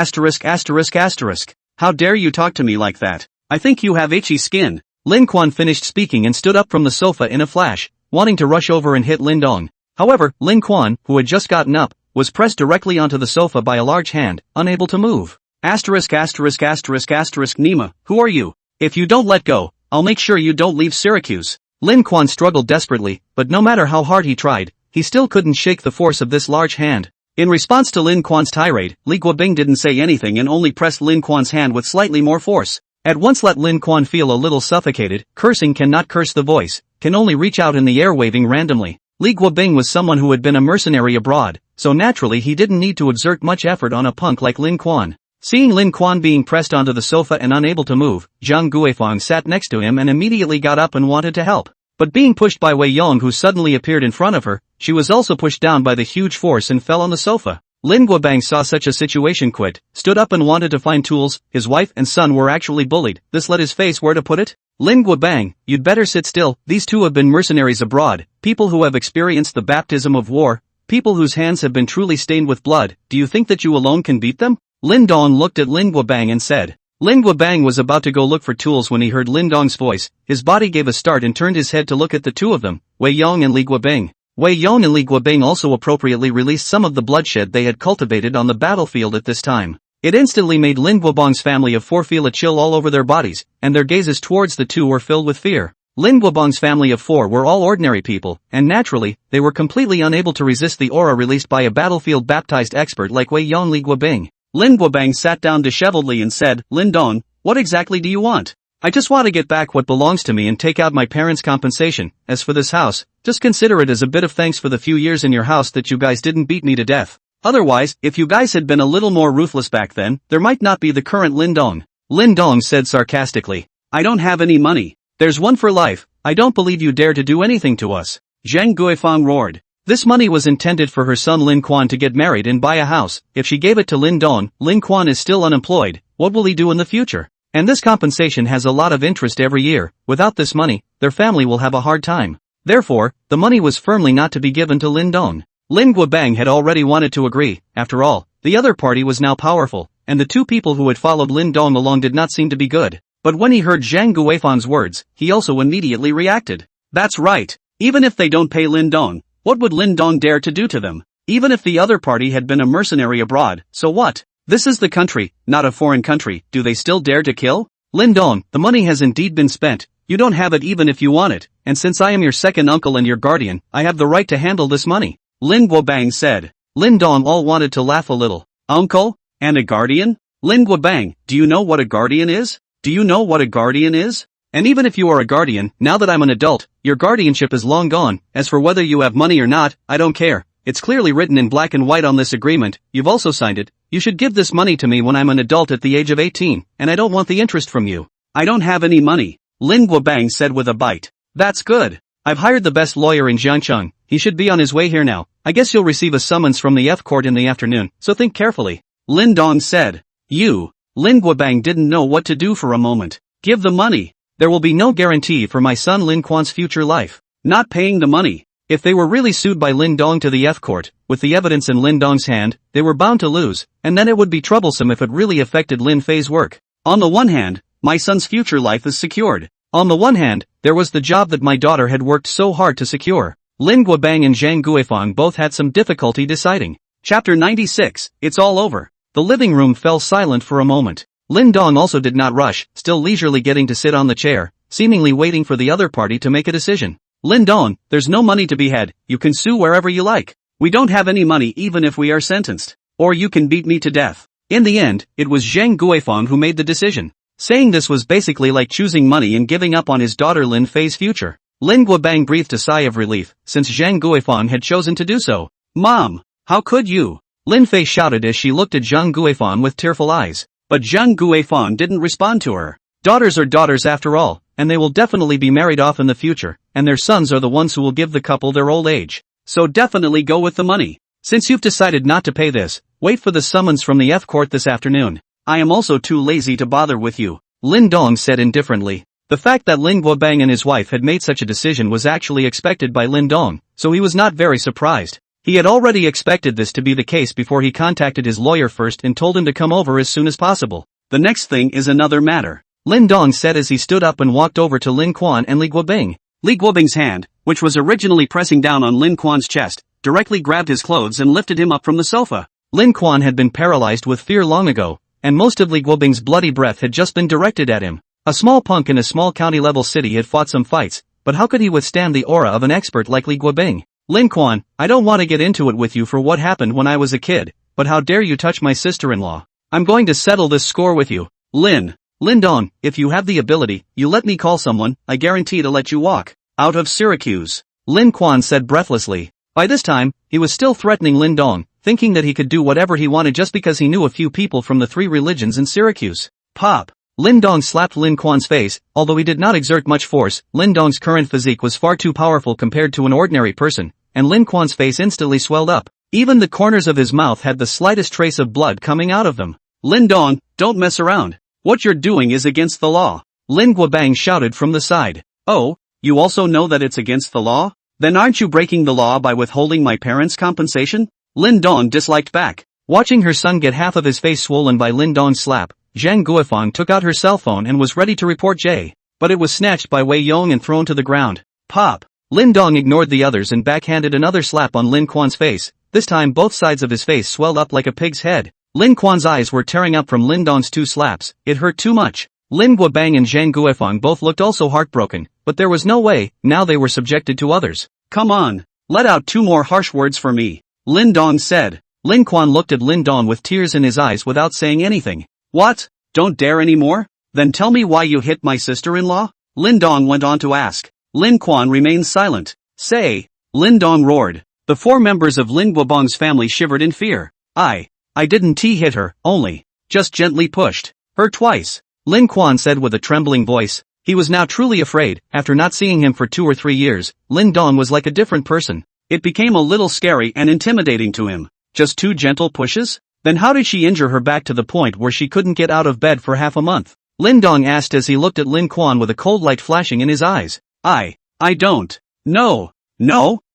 How dare you talk to me like that? I think you have itchy skin. Lin Quan finished speaking and stood up from the sofa in a flash, wanting to rush over and hit Lin Dong. However, Lin Quan, who had just gotten up, was pressed directly onto the sofa by a large hand, unable to move. Asterisk. Nima, who are you? If you don't let go, I'll make sure you don't leave Syracuse. Lin Quan struggled desperately, but no matter how hard he tried, he still couldn't shake the force of this large hand. In response to Lin Quan's tirade, Li Guobing didn't say anything and only pressed Lin Quan's hand with slightly more force. At once let Lin Quan feel a little suffocated. Cursing cannot curse the voice, can only reach out in the air waving randomly. Li Guobing was someone who had been a mercenary abroad, so naturally he didn't need to exert much effort on a punk like Lin Quan. Seeing Lin Quan being pressed onto the sofa and unable to move, Zhang Guifang sat next to him and immediately got up and wanted to help. But being pushed by Wei Yong, who suddenly appeared in front of her, she was also pushed down by the huge force and fell on the sofa. Lin Guobang saw such a situation, stood up and wanted to find tools. His wife and son were actually bullied. This let his face where to put it. Lin Guobang, you'd better sit still. These two have been mercenaries abroad, people who have experienced the baptism of war, people whose hands have been truly stained with blood. Do you think that you alone can beat them? Lin Dong looked at Lin Guobang and said. Lin Guobang was about to go look for tools when he heard Lin Dong's voice. His body gave a start and turned his head to look at the two of them, Wei Yong and Li Guobing. Wei Yong and Li Guobing also appropriately released some of the bloodshed they had cultivated on the battlefield at this time. It instantly made Lin Guobang's family of four feel a chill all over their bodies, and their gazes towards the two were filled with fear. Lin Guobang's family of four were all ordinary people, and naturally, they were completely unable to resist the aura released by a battlefield-baptized expert like Wei Yong Li Guobing. Lin Guobang sat down disheveledly and said, Lin Dong, what exactly do you want? I just want to get back what belongs to me and take out my parents' compensation. As for this house, just consider it as a bit of thanks for the few years in your house that you guys didn't beat me to death. Otherwise, if you guys had been a little more ruthless back then, there might not be the current Lin Dong. Lin Dong said sarcastically. I don't have any money. There's one for life. I don't believe you dare to do anything to us. Zhang Guifang roared. This money was intended for her son Lin Quan to get married and buy a house. If she gave it to Lin Dong, Lin Quan is still unemployed. What will he do in the future? And this compensation has a lot of interest every year. Without this money, their family will have a hard time. Therefore, the money was firmly not to be given to Lin Dong. Lin Guobang had already wanted to agree. After all, the other party was now powerful, and the two people who had followed Lin Dong along did not seem to be good. But when he heard Zhang Guifang's words, he also immediately reacted. That's right. Even if they don't pay Lin Dong, what would Lin Dong dare to do to them? Even if the other party had been a mercenary abroad, so what? This is the country, not a foreign country. Do they still dare to kill? Lin Dong, the money has indeed been spent. You don't have it even if you want it, and since I am your second uncle and your guardian, I have the right to handle this money. Lin Guobang said. Lin Dong all wanted to laugh a little. Uncle? And a guardian? Lin Guobang, do you know what a guardian is? Do you know what a guardian is? And even if you are a guardian, now that I'm an adult, your guardianship is long gone. As for whether you have money or not, I don't care. It's clearly written in black and white on this agreement, you've also signed it. You should give this money to me when I'm an adult at the age of 18, and I don't want the interest from you. I don't have any money, Lin Guobang said with a bite. That's good. I've hired the best lawyer in Jiangcheng. He should be on his way here now. I guess you'll receive a summons from the F court in the afternoon, so think carefully. Lin Dong said. Lin Guobang didn't know what to do for a moment. Give the money. There will be no guarantee for my son Lin Quan's future life. Not paying the money. If they were really sued by Lin Dong to the F court, with the evidence in Lin Dong's hand, they were bound to lose, and then it would be troublesome if it really affected Lin Fei's work. On the one hand, my son's future life is secured. On the one hand, there was the job that my daughter had worked so hard to secure. Lin Guobang and Zhang Guifang both had some difficulty deciding. Chapter 96, It's all over. The living room fell silent for a moment. Lin Dong also did not rush, still leisurely getting to sit on the chair, seemingly waiting for the other party to make a decision. Lin Dong, there's no money to be had, you can sue wherever you like. We don't have any money even if we are sentenced. Or you can beat me to death. In the end, it was Zhang Guifang who made the decision. Saying this was basically like choosing money and giving up on his daughter Lin Fei's future. Lin Guobang breathed a sigh of relief, since Zhang Guifang had chosen to do so. Mom, how could you? Lin Fei shouted as she looked at Zhang Guifang with tearful eyes. But Zhang Guifang didn't respond to her. Daughters are daughters after all, and they will definitely be married off in the future, and their sons are the ones who will give the couple their old age. So definitely go with the money. Since you've decided not to pay this, wait for the summons from the F court this afternoon. I am also too lazy to bother with you, Lin Dong said indifferently. The fact that Lin Guobang and his wife had made such a decision was actually expected by Lin Dong, so he was not very surprised. He had already expected this to be the case before he contacted his lawyer first and told him to come over as soon as possible. The next thing is another matter, Lin Dong said as he stood up and walked over to Lin Quan and Li Guobing. Li Guobing's hand, which was originally pressing down on Lin Quan's chest, directly grabbed his clothes and lifted him up from the sofa. Lin Quan had been paralyzed with fear long ago, and most of Li Guobing's bloody breath had just been directed at him. A small punk in a small county-level city had fought some fights, but how could he withstand the aura of an expert like Li Guobing? Lin Quan, I don't want to get into it with you for what happened when I was a kid, but how dare you touch my sister-in-law? I'm going to settle this score with you. Lin Dong, if you have the ability, you let me call someone, I guarantee to let you walk out of Syracuse, Lin Quan said breathlessly. By this time, he was still threatening Lin Dong, thinking that he could do whatever he wanted just because he knew a few people from the 3 religions in Syracuse. Pop! Lin Dong slapped Lin Quan's face. Although he did not exert much force, Lin Dong's current physique was far too powerful compared to an ordinary person, and Lin Quan's face instantly swelled up. Even the corners of his mouth had the slightest trace of blood coming out of them. Lin Dong, don't mess around. What you're doing is against the law, Lin Guobang shouted from the side. Oh, you also know that it's against the law? Then aren't you breaking the law by withholding my parents' compensation? Lin Dong disliked back. Watching her son get half of his face swollen by Lin Dong's slap, Zhang Guifang took out her cell phone and was ready to report Jay. But it was snatched by Wei Yong and thrown to the ground. Pop! Lin Dong ignored the others and backhanded another slap on Lin Quan's face. This time both sides of his face swelled up like a pig's head. Lin Quan's eyes were tearing up from Lin Dong's 2 slaps. It hurt too much. Lin Guobang and Zhang Guifang both looked also heartbroken, but there was no way, now they were subjected to others. Come on, let out 2 more harsh words for me, Lin Dong said. Lin Quan looked at Lin Dong with tears in his eyes without saying anything. What? Don't dare anymore? Then tell me why you hit my sister-in-law? Lin Dong went on to ask. Lin Quan remained silent. Say, Lin Dong roared. The 4 members of Lin Guobang's family shivered in fear. I didn't hit her, only just gently pushed her twice, Lin Quan said with a trembling voice. He was now truly afraid. After not seeing him for 2 or 3 years, Lin Dong was like a different person. It became a little scary and intimidating to him. Just 2 gentle pushes? Then how did she injure her back to the point where she couldn't get out of bed for half a month? Lin Dong asked as he looked at Lin Quan with a cold light flashing in his eyes. I don't. No.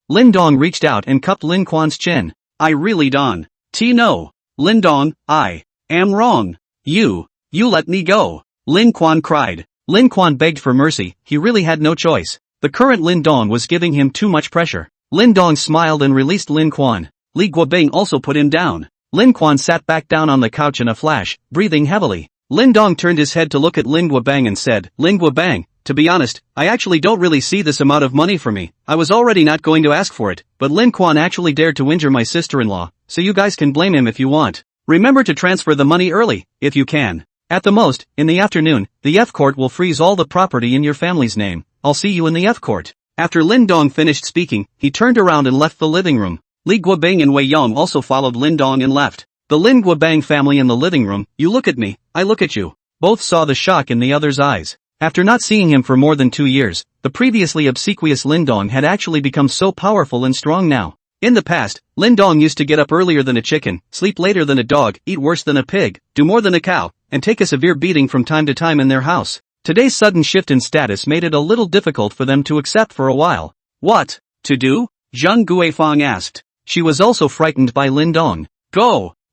Lin Dong reached out and cupped Lin Quan's chin. I really don't. No. Lin Dong, I am wrong. You let me go. Lin Quan cried. Lin Quan begged for mercy. He really had no choice. The current Lin Dong was giving him too much pressure. Lin Dong smiled and released Lin Quan. Li Guobing also put him down. Lin Quan sat back down on the couch in a flash, breathing heavily. Lin Dong turned his head to look at Lin Guobang and said, Lin Guobang, to be honest, I actually don't really see this amount of money for me. I was already not going to ask for it, but Lin Quan actually dared to injure my sister-in-law, so you guys can blame him if you want. Remember to transfer the money early, if you can. At the most, in the afternoon, the F-Court will freeze all the property in your family's name. I'll see you in the F-Court. After Lin Dong finished speaking, he turned around and left the living room. Li Guobang and Wei Yong also followed Lin Dong and left. The Lin Guobang family in the living room, you look at me, I look at you. Both saw the shock in the other's eyes. After not seeing him for more than 2 years, the previously obsequious Lin Dong had actually become so powerful and strong now. In the past, Lin Dong used to get up earlier than a chicken, sleep later than a dog, eat worse than a pig, do more than a cow, and take a severe beating from time to time in their house. Today's sudden shift in status made it a little difficult for them to accept for a while. What to do? Zhang Guifang asked. She was also frightened by Lin Dong.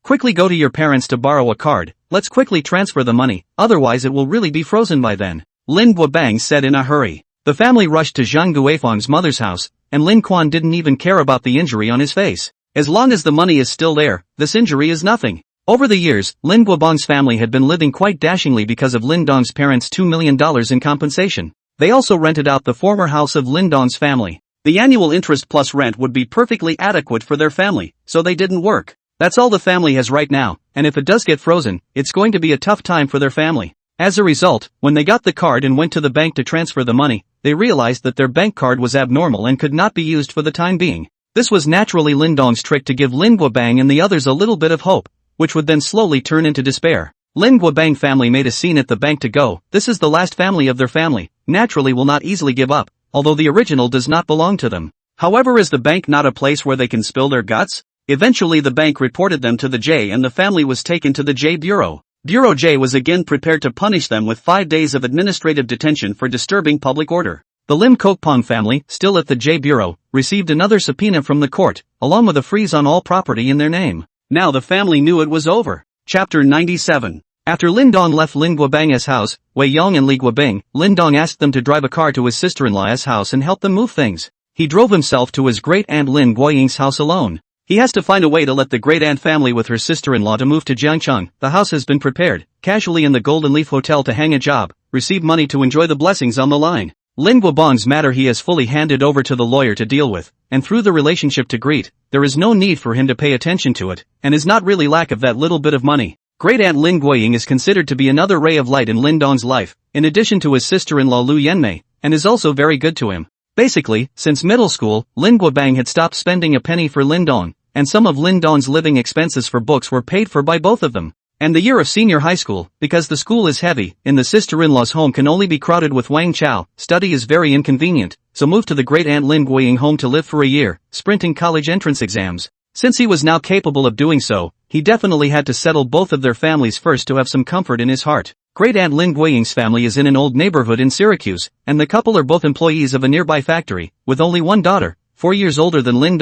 Quickly go to your parents to borrow a card, let's quickly transfer the money, otherwise it will really be frozen by then, Lin Guobang said in a hurry. The family rushed to Zhang Guifang's mother's house, and Lin Quan didn't even care about the injury on his face. As long as the money is still there, this injury is nothing. Over the years, Lin Guobang's family had been living quite dashingly because of Lin Dong's parents' $2 million in compensation. They also rented out the former house of Lin Dong's family. The annual interest plus rent would be perfectly adequate for their family, so they didn't work. That's all the family has right now, and if it does get frozen, it's going to be a tough time for their family. As a result, when they got the card and went to the bank to transfer the money, they realized that their bank card was abnormal and could not be used for the time being. This was naturally Lin Dong's trick to give Lin Guobang and the others a little bit of hope, which would then slowly turn into despair. Lin Guobang family made a scene at the bank to go, this is the last family of their family, naturally will not easily give up, although the original does not belong to them. However, is the bank not a place where they can spill their guts? Eventually the bank reported them to the J and the family was taken to the J Bureau. Bureau J was again prepared to punish them with 5 days of administrative detention for disturbing public order. The Lim Kokpong family, still at the J Bureau, received another subpoena from the court, along with a freeze on all property in their name. Now the family knew it was over. Chapter 97. After Lin Dong left Lin Guobang's house, Wei Yong and Li Guobang, Lin Dong asked them to drive a car to his sister-in-law's house and help them move things. He drove himself to his great-aunt Lin Guoying's house alone. He has to find a way to let the great-aunt family with her sister-in-law to move to Jiangcheng. The house has been prepared, casually in the Golden Leaf Hotel to hang a job, receive money to enjoy the blessings on the line. Lin Guobang's matter he has fully handed over to the lawyer to deal with, and through the relationship to greet, there is no need for him to pay attention to it, and is not really lack of that little bit of money. Great-aunt Lin Guoying is considered to be another ray of light in Lin Dong's life, in addition to his sister-in-law Lu Yanmei, and is also very good to him. Basically, since middle school, Lin Guobang had stopped spending a penny for Lin Dong, and some of Lin Dong's living expenses for books were paid for by both of them. And the year of senior high school, because the school is heavy, in the sister-in-law's home can only be crowded with Wang Chao, study is very inconvenient, so moved to the great-aunt Lin Guoying home to live for a year, sprinting college entrance exams. Since he was now capable of doing so, he definitely had to settle both of their families first to have some comfort in his heart. Great-aunt Lin Guoying's family is in an old neighborhood in Syracuse, and the couple are both employees of a nearby factory, with only one daughter, 4 years older than Lin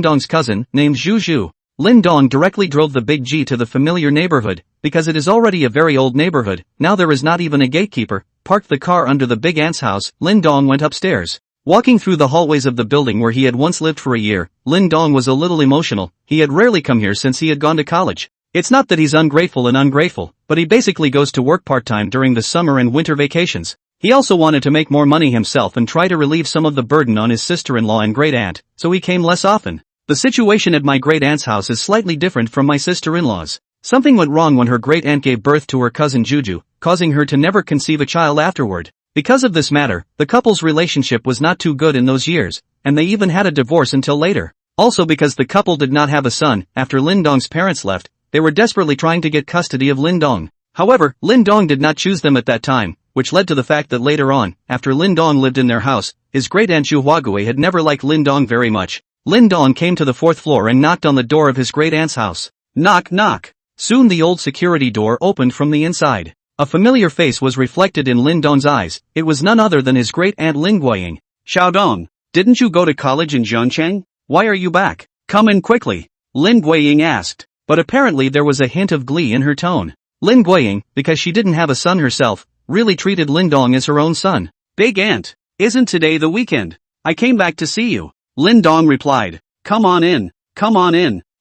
Dong's cousin, named Zhu Zhu. Lin Dong directly drove the Big G to the familiar neighborhood, because it is already a very old neighborhood, now there is not even a gatekeeper, parked the car under the Big Aunt's house. Lin Dong went upstairs. Walking through the hallways of the building where he had once lived for a year, Lin Dong was a little emotional. He had rarely come here since he had gone to college. It's not that he's ungrateful, but he basically goes to work part-time during the summer and winter vacations. He also wanted to make more money himself and try to relieve some of the burden on his sister-in-law and great-aunt, so he came less often. The situation at my great-aunt's house is slightly different from my sister-in-law's. Something went wrong when her great-aunt gave birth to her cousin Juju, causing her to never conceive a child afterward. Because of this matter, the couple's relationship was not too good in those years, and they even had a divorce until later. Also because the couple did not have a son, after Lin Dong's parents left, they were desperately trying to get custody of Lin Dong. However, Lin Dong did not choose them at that time, which led to the fact that later on, after Lin Dong lived in their house, his great-aunt Zhu Huagui had never liked Lin Dong very much. Lin Dong came to the 4th floor and knocked on the door of his great-aunt's house. Knock knock. Soon the old security door opened from the inside. A familiar face was reflected in Lin Dong's eyes. It was none other than his great-aunt Lin Guoying. Xiaodong, didn't you go to college in Zhangcheng? Why are you back? Come in quickly, Lin Guoying asked. But apparently there was a hint of glee in her tone. Lin Guoying, because she didn't have a son herself, really treated Lin Dong as her own son. Big Aunt, isn't today the weekend? I came back to see you. Lin Dong replied. Come on in,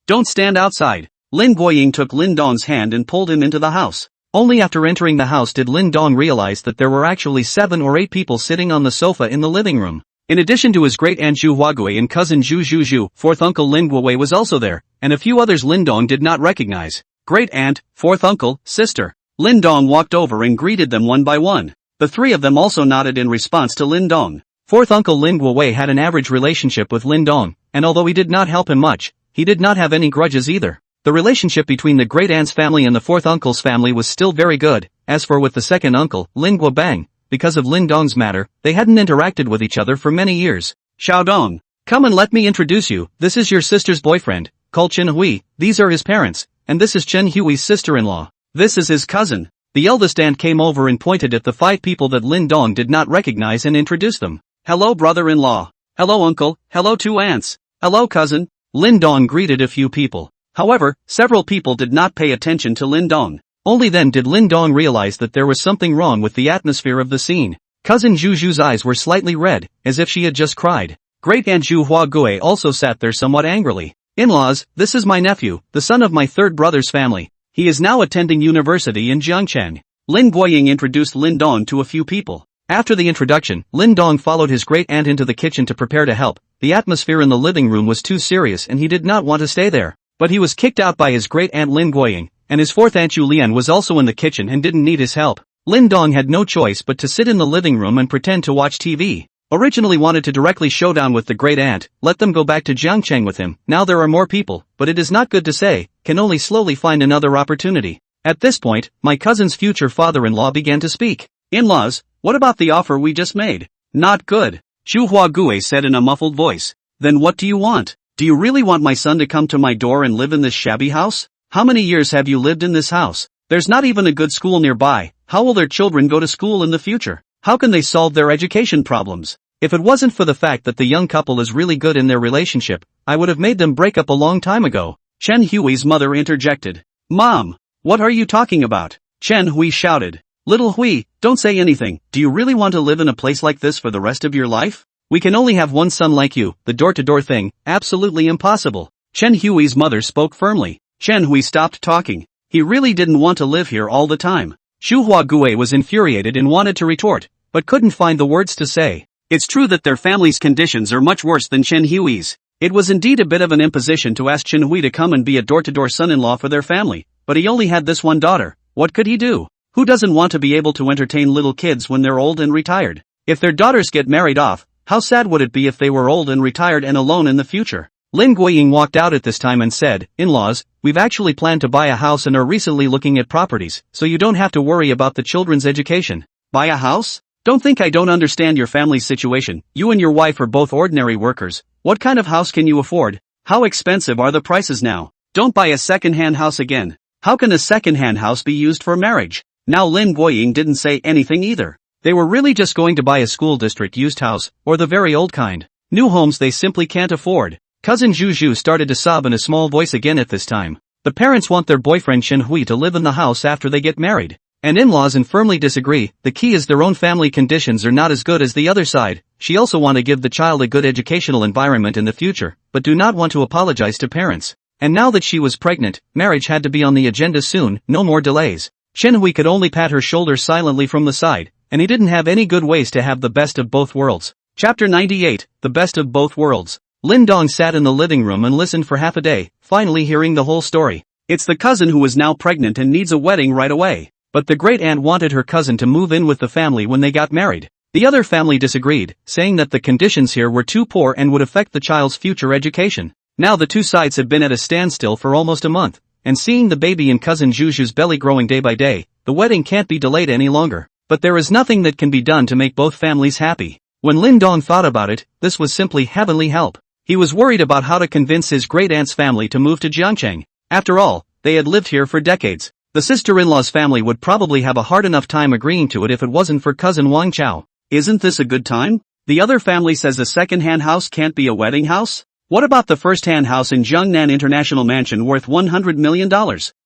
don't stand outside. Lin Guoying took Lin Dong's hand and pulled him into the house. Only after entering the house did Lin Dong realize that there were actually 7 or 8 people sitting on the sofa in the living room. In addition to his great-aunt Zhu Huagui and cousin Zhu Zhu, fourth uncle Lin Guowei was also there, and a few others Lin Dong did not recognize. Great-aunt, fourth uncle, sister. Lin Dong walked over and greeted them one by one. The 3 of them also nodded in response to Lin Dong. Fourth uncle Lin Guowei had an average relationship with Lin Dong, and although he did not help him much, he did not have any grudges either. The relationship between the great-aunt's family and the fourth uncle's family was still very good. As for with the second uncle, Lin Guobang, because of Lin Dong's matter, they hadn't interacted with each other for many years. Xiaodong, come and let me introduce you, this is your sister's boyfriend, called Chen Hui, these are his parents, and this is Chen Hui's sister-in-law. This is his cousin. The eldest aunt came over and pointed at the 5 people that Lin Dong did not recognize and introduced them. Hello brother-in-law. Hello uncle, hello 2 aunts. Hello cousin. Lin Dong greeted a few people. However, several people did not pay attention to Lin Dong. Only then did Lin Dong realize that there was something wrong with the atmosphere of the scene. Cousin Zhu Zhu's eyes were slightly red, as if she had just cried. Great-aunt Zhu Huagui also sat there somewhat angrily. In-laws, this is my nephew, the son of my third brother's family. He is now attending university in Jiangcheng. Lin Guoying introduced Lin Dong to a few people. After the introduction, Lin Dong followed his great-aunt into the kitchen to prepare to help. The atmosphere in the living room was too serious and he did not want to stay there. But he was kicked out by his great-aunt Lin Guoying, and his fourth aunt Zhu Lian was also in the kitchen and didn't need his help. Lin Dong had no choice but to sit in the living room and pretend to watch TV. Originally wanted to directly showdown with the great-aunt, let them go back to Jiangcheng with him. Now there are more people, but it is not good to say, can only slowly find another opportunity. At this point, my cousin's future father-in-law began to speak. In-laws, what about the offer we just made? Not good. Zhu Huagui said in a muffled voice. Then what do you want? Do you really want my son to come to my door and live in this shabby house? How many years have you lived in this house? There's not even a good school nearby. How will their children go to school in the future? How can they solve their education problems? If it wasn't for the fact that the young couple is really good in their relationship, I would have made them break up a long time ago. Chen Hui's mother interjected. Mom, what are you talking about? Chen Hui shouted. Little Hui, don't say anything. Do you really want to live in a place like this for the rest of your life? We can only have one son like you, the door-to-door thing, absolutely impossible. Chen Hui's mother spoke firmly. Chen Hui stopped talking. He really didn't want to live here all the time. Zhu Huagui was infuriated and wanted to retort, but couldn't find the words to say. It's true that their family's conditions are much worse than Chen Hui's. It was indeed a bit of an imposition to ask Chen Hui to come and be a door-to-door son-in-law for their family, but he only had this one daughter. What could he do? Who doesn't want to be able to entertain little kids when they're old and retired? If their daughters get married off, how sad would it be if they were old and retired and alone in the future? Lin Guoying walked out at this time and said, In-laws, we've actually planned to buy a house and are recently looking at properties, so you don't have to worry about the children's education. Buy a house? Don't think I don't understand your family's situation. You and your wife are both ordinary workers. What kind of house can you afford? How expensive are the prices now? Don't buy a second-hand house again. How can a second-hand house be used for marriage? Now Lin Guoying didn't say anything either. They were really just going to buy a school district used house, or the very old kind. New homes they simply can't afford. Cousin Zhu Zhu started to sob in a small voice again at this time. The parents want their boyfriend Chen Hui to live in the house after they get married. And in-laws and firmly disagree. The key is their own family conditions are not as good as the other side. She also want to give the child a good educational environment in the future, but do not want to apologize to parents. And now that she was pregnant, marriage had to be on the agenda soon, no more delays. Chen Hui could only pat her shoulder silently from the side, and he didn't have any good ways to have the best of both worlds. Chapter 98, The Best of Both Worlds. Lin Dong sat in the living room and listened for half a day, finally hearing the whole story. It's the cousin who is now pregnant and needs a wedding right away. But the great-aunt wanted her cousin to move in with the family when they got married. The other family disagreed, saying that the conditions here were too poor and would affect the child's future education. Now the two sides have been at a standstill for almost a month, and seeing the baby in cousin Zhuzhu's belly growing day by day, the wedding can't be delayed any longer. But there is nothing that can be done to make both families happy. When Lin Dong thought about it, this was simply heavenly help. He was worried about how to convince his great-aunt's family to move to Jiangcheng. After all, they had lived here for decades. The sister-in-law's family would probably have a hard enough time agreeing to it if it wasn't for cousin Wang Chao. Isn't this a good time? The other family says a second-hand house can't be a wedding house? What about the first-hand house in Zhengnan International Mansion worth $100 million?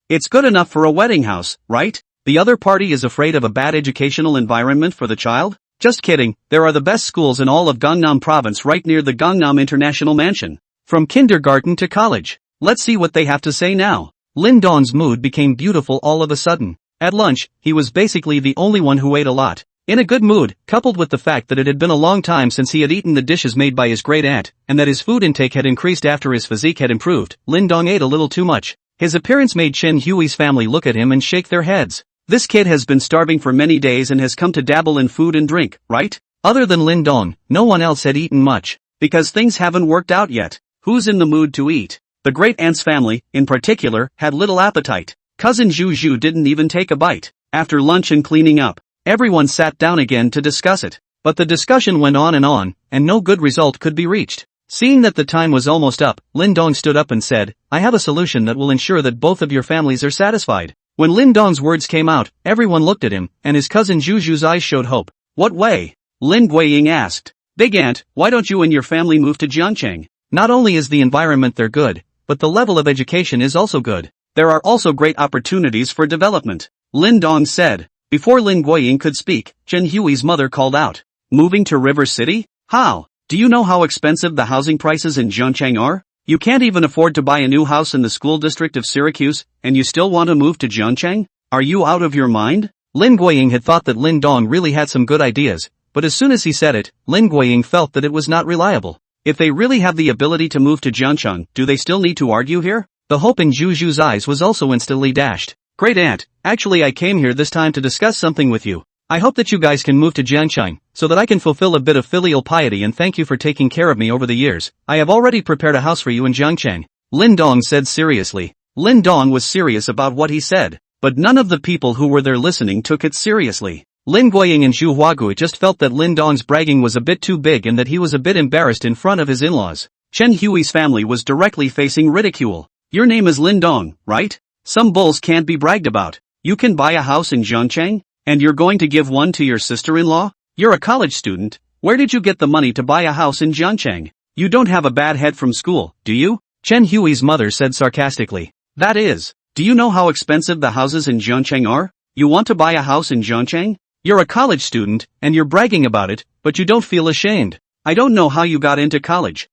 It's good enough for a wedding house, right? The other party is afraid of a bad educational environment for the child? Just kidding, there are the best schools in all of Gangnam province right near the Gangnam International Mansion. From kindergarten to college. Let's see what they have to say now. Lin Dong's mood became beautiful all of a sudden. At lunch, he was basically the only one who ate a lot. In a good mood, coupled with the fact that it had been a long time since he had eaten the dishes made by his great aunt, and that his food intake had increased after his physique had improved, Lin Dong ate a little too much. His appearance made Chen Hui's family look at him and shake their heads. This kid has been starving for many days and has come to dabble in food and drink, right? Other than Lin Dong, no one else had eaten much. Because things haven't worked out yet. Who's in the mood to eat? The great aunt's family, in particular, had little appetite. Cousin Zhu didn't even take a bite. After lunch and cleaning up, everyone sat down again to discuss it. But the discussion went on, and no good result could be reached. Seeing that the time was almost up, Lin Dong stood up and said, I have a solution that will ensure that both of your families are satisfied. When Lin Dong's words came out, everyone looked at him, and his cousin Zhu's eyes showed hope. What way? Lin Guiying asked. Big Aunt, why don't you and your family move to Jiangcheng? Not only is the environment there good, but the level of education is also good. There are also great opportunities for development. Lin Dong said. Before Lin Guiying could speak, Chen Hui's mother called out. Moving to River City? How? Do you know how expensive the housing prices in Jiangcheng are? You can't even afford to buy a new house in the school district of Syracuse, and you still want to move to Jiangcheng? Are you out of your mind? Lin Guiying had thought that Lin Dong really had some good ideas, but as soon as he said it, Lin Guiying felt that it was not reliable. If they really have the ability to move to Jiangcheng, do they still need to argue here? The hope in Zhu's eyes was also instantly dashed. Great Aunt, actually I came here this time to discuss something with you. I hope that you guys can move to Jiangcheng, so that I can fulfill a bit of filial piety and thank you for taking care of me over the years. I have already prepared a house for you in Jiangcheng. Lin Dong said seriously. Lin Dong was serious about what he said, but none of the people who were there listening took it seriously. Lin Guiying and Zhu Huagui just felt that Lin Dong's bragging was a bit too big and that he was a bit embarrassed in front of his in-laws. Chen Hui's family was directly facing ridicule. Your name is Lin Dong, right? Some bulls can't be bragged about. You can buy a house in Jiangcheng? And you're going to give one to your sister-in-law? You're a college student. Where did you get the money to buy a house in Jiangcheng? You don't have a bad head from school, do you? Chen Hui's mother said sarcastically. That is. Do you know how expensive the houses in Jiangcheng are? You want to buy a house in Jiangcheng? You're a college student, and you're bragging about it, but you don't feel ashamed. I don't know how you got into college.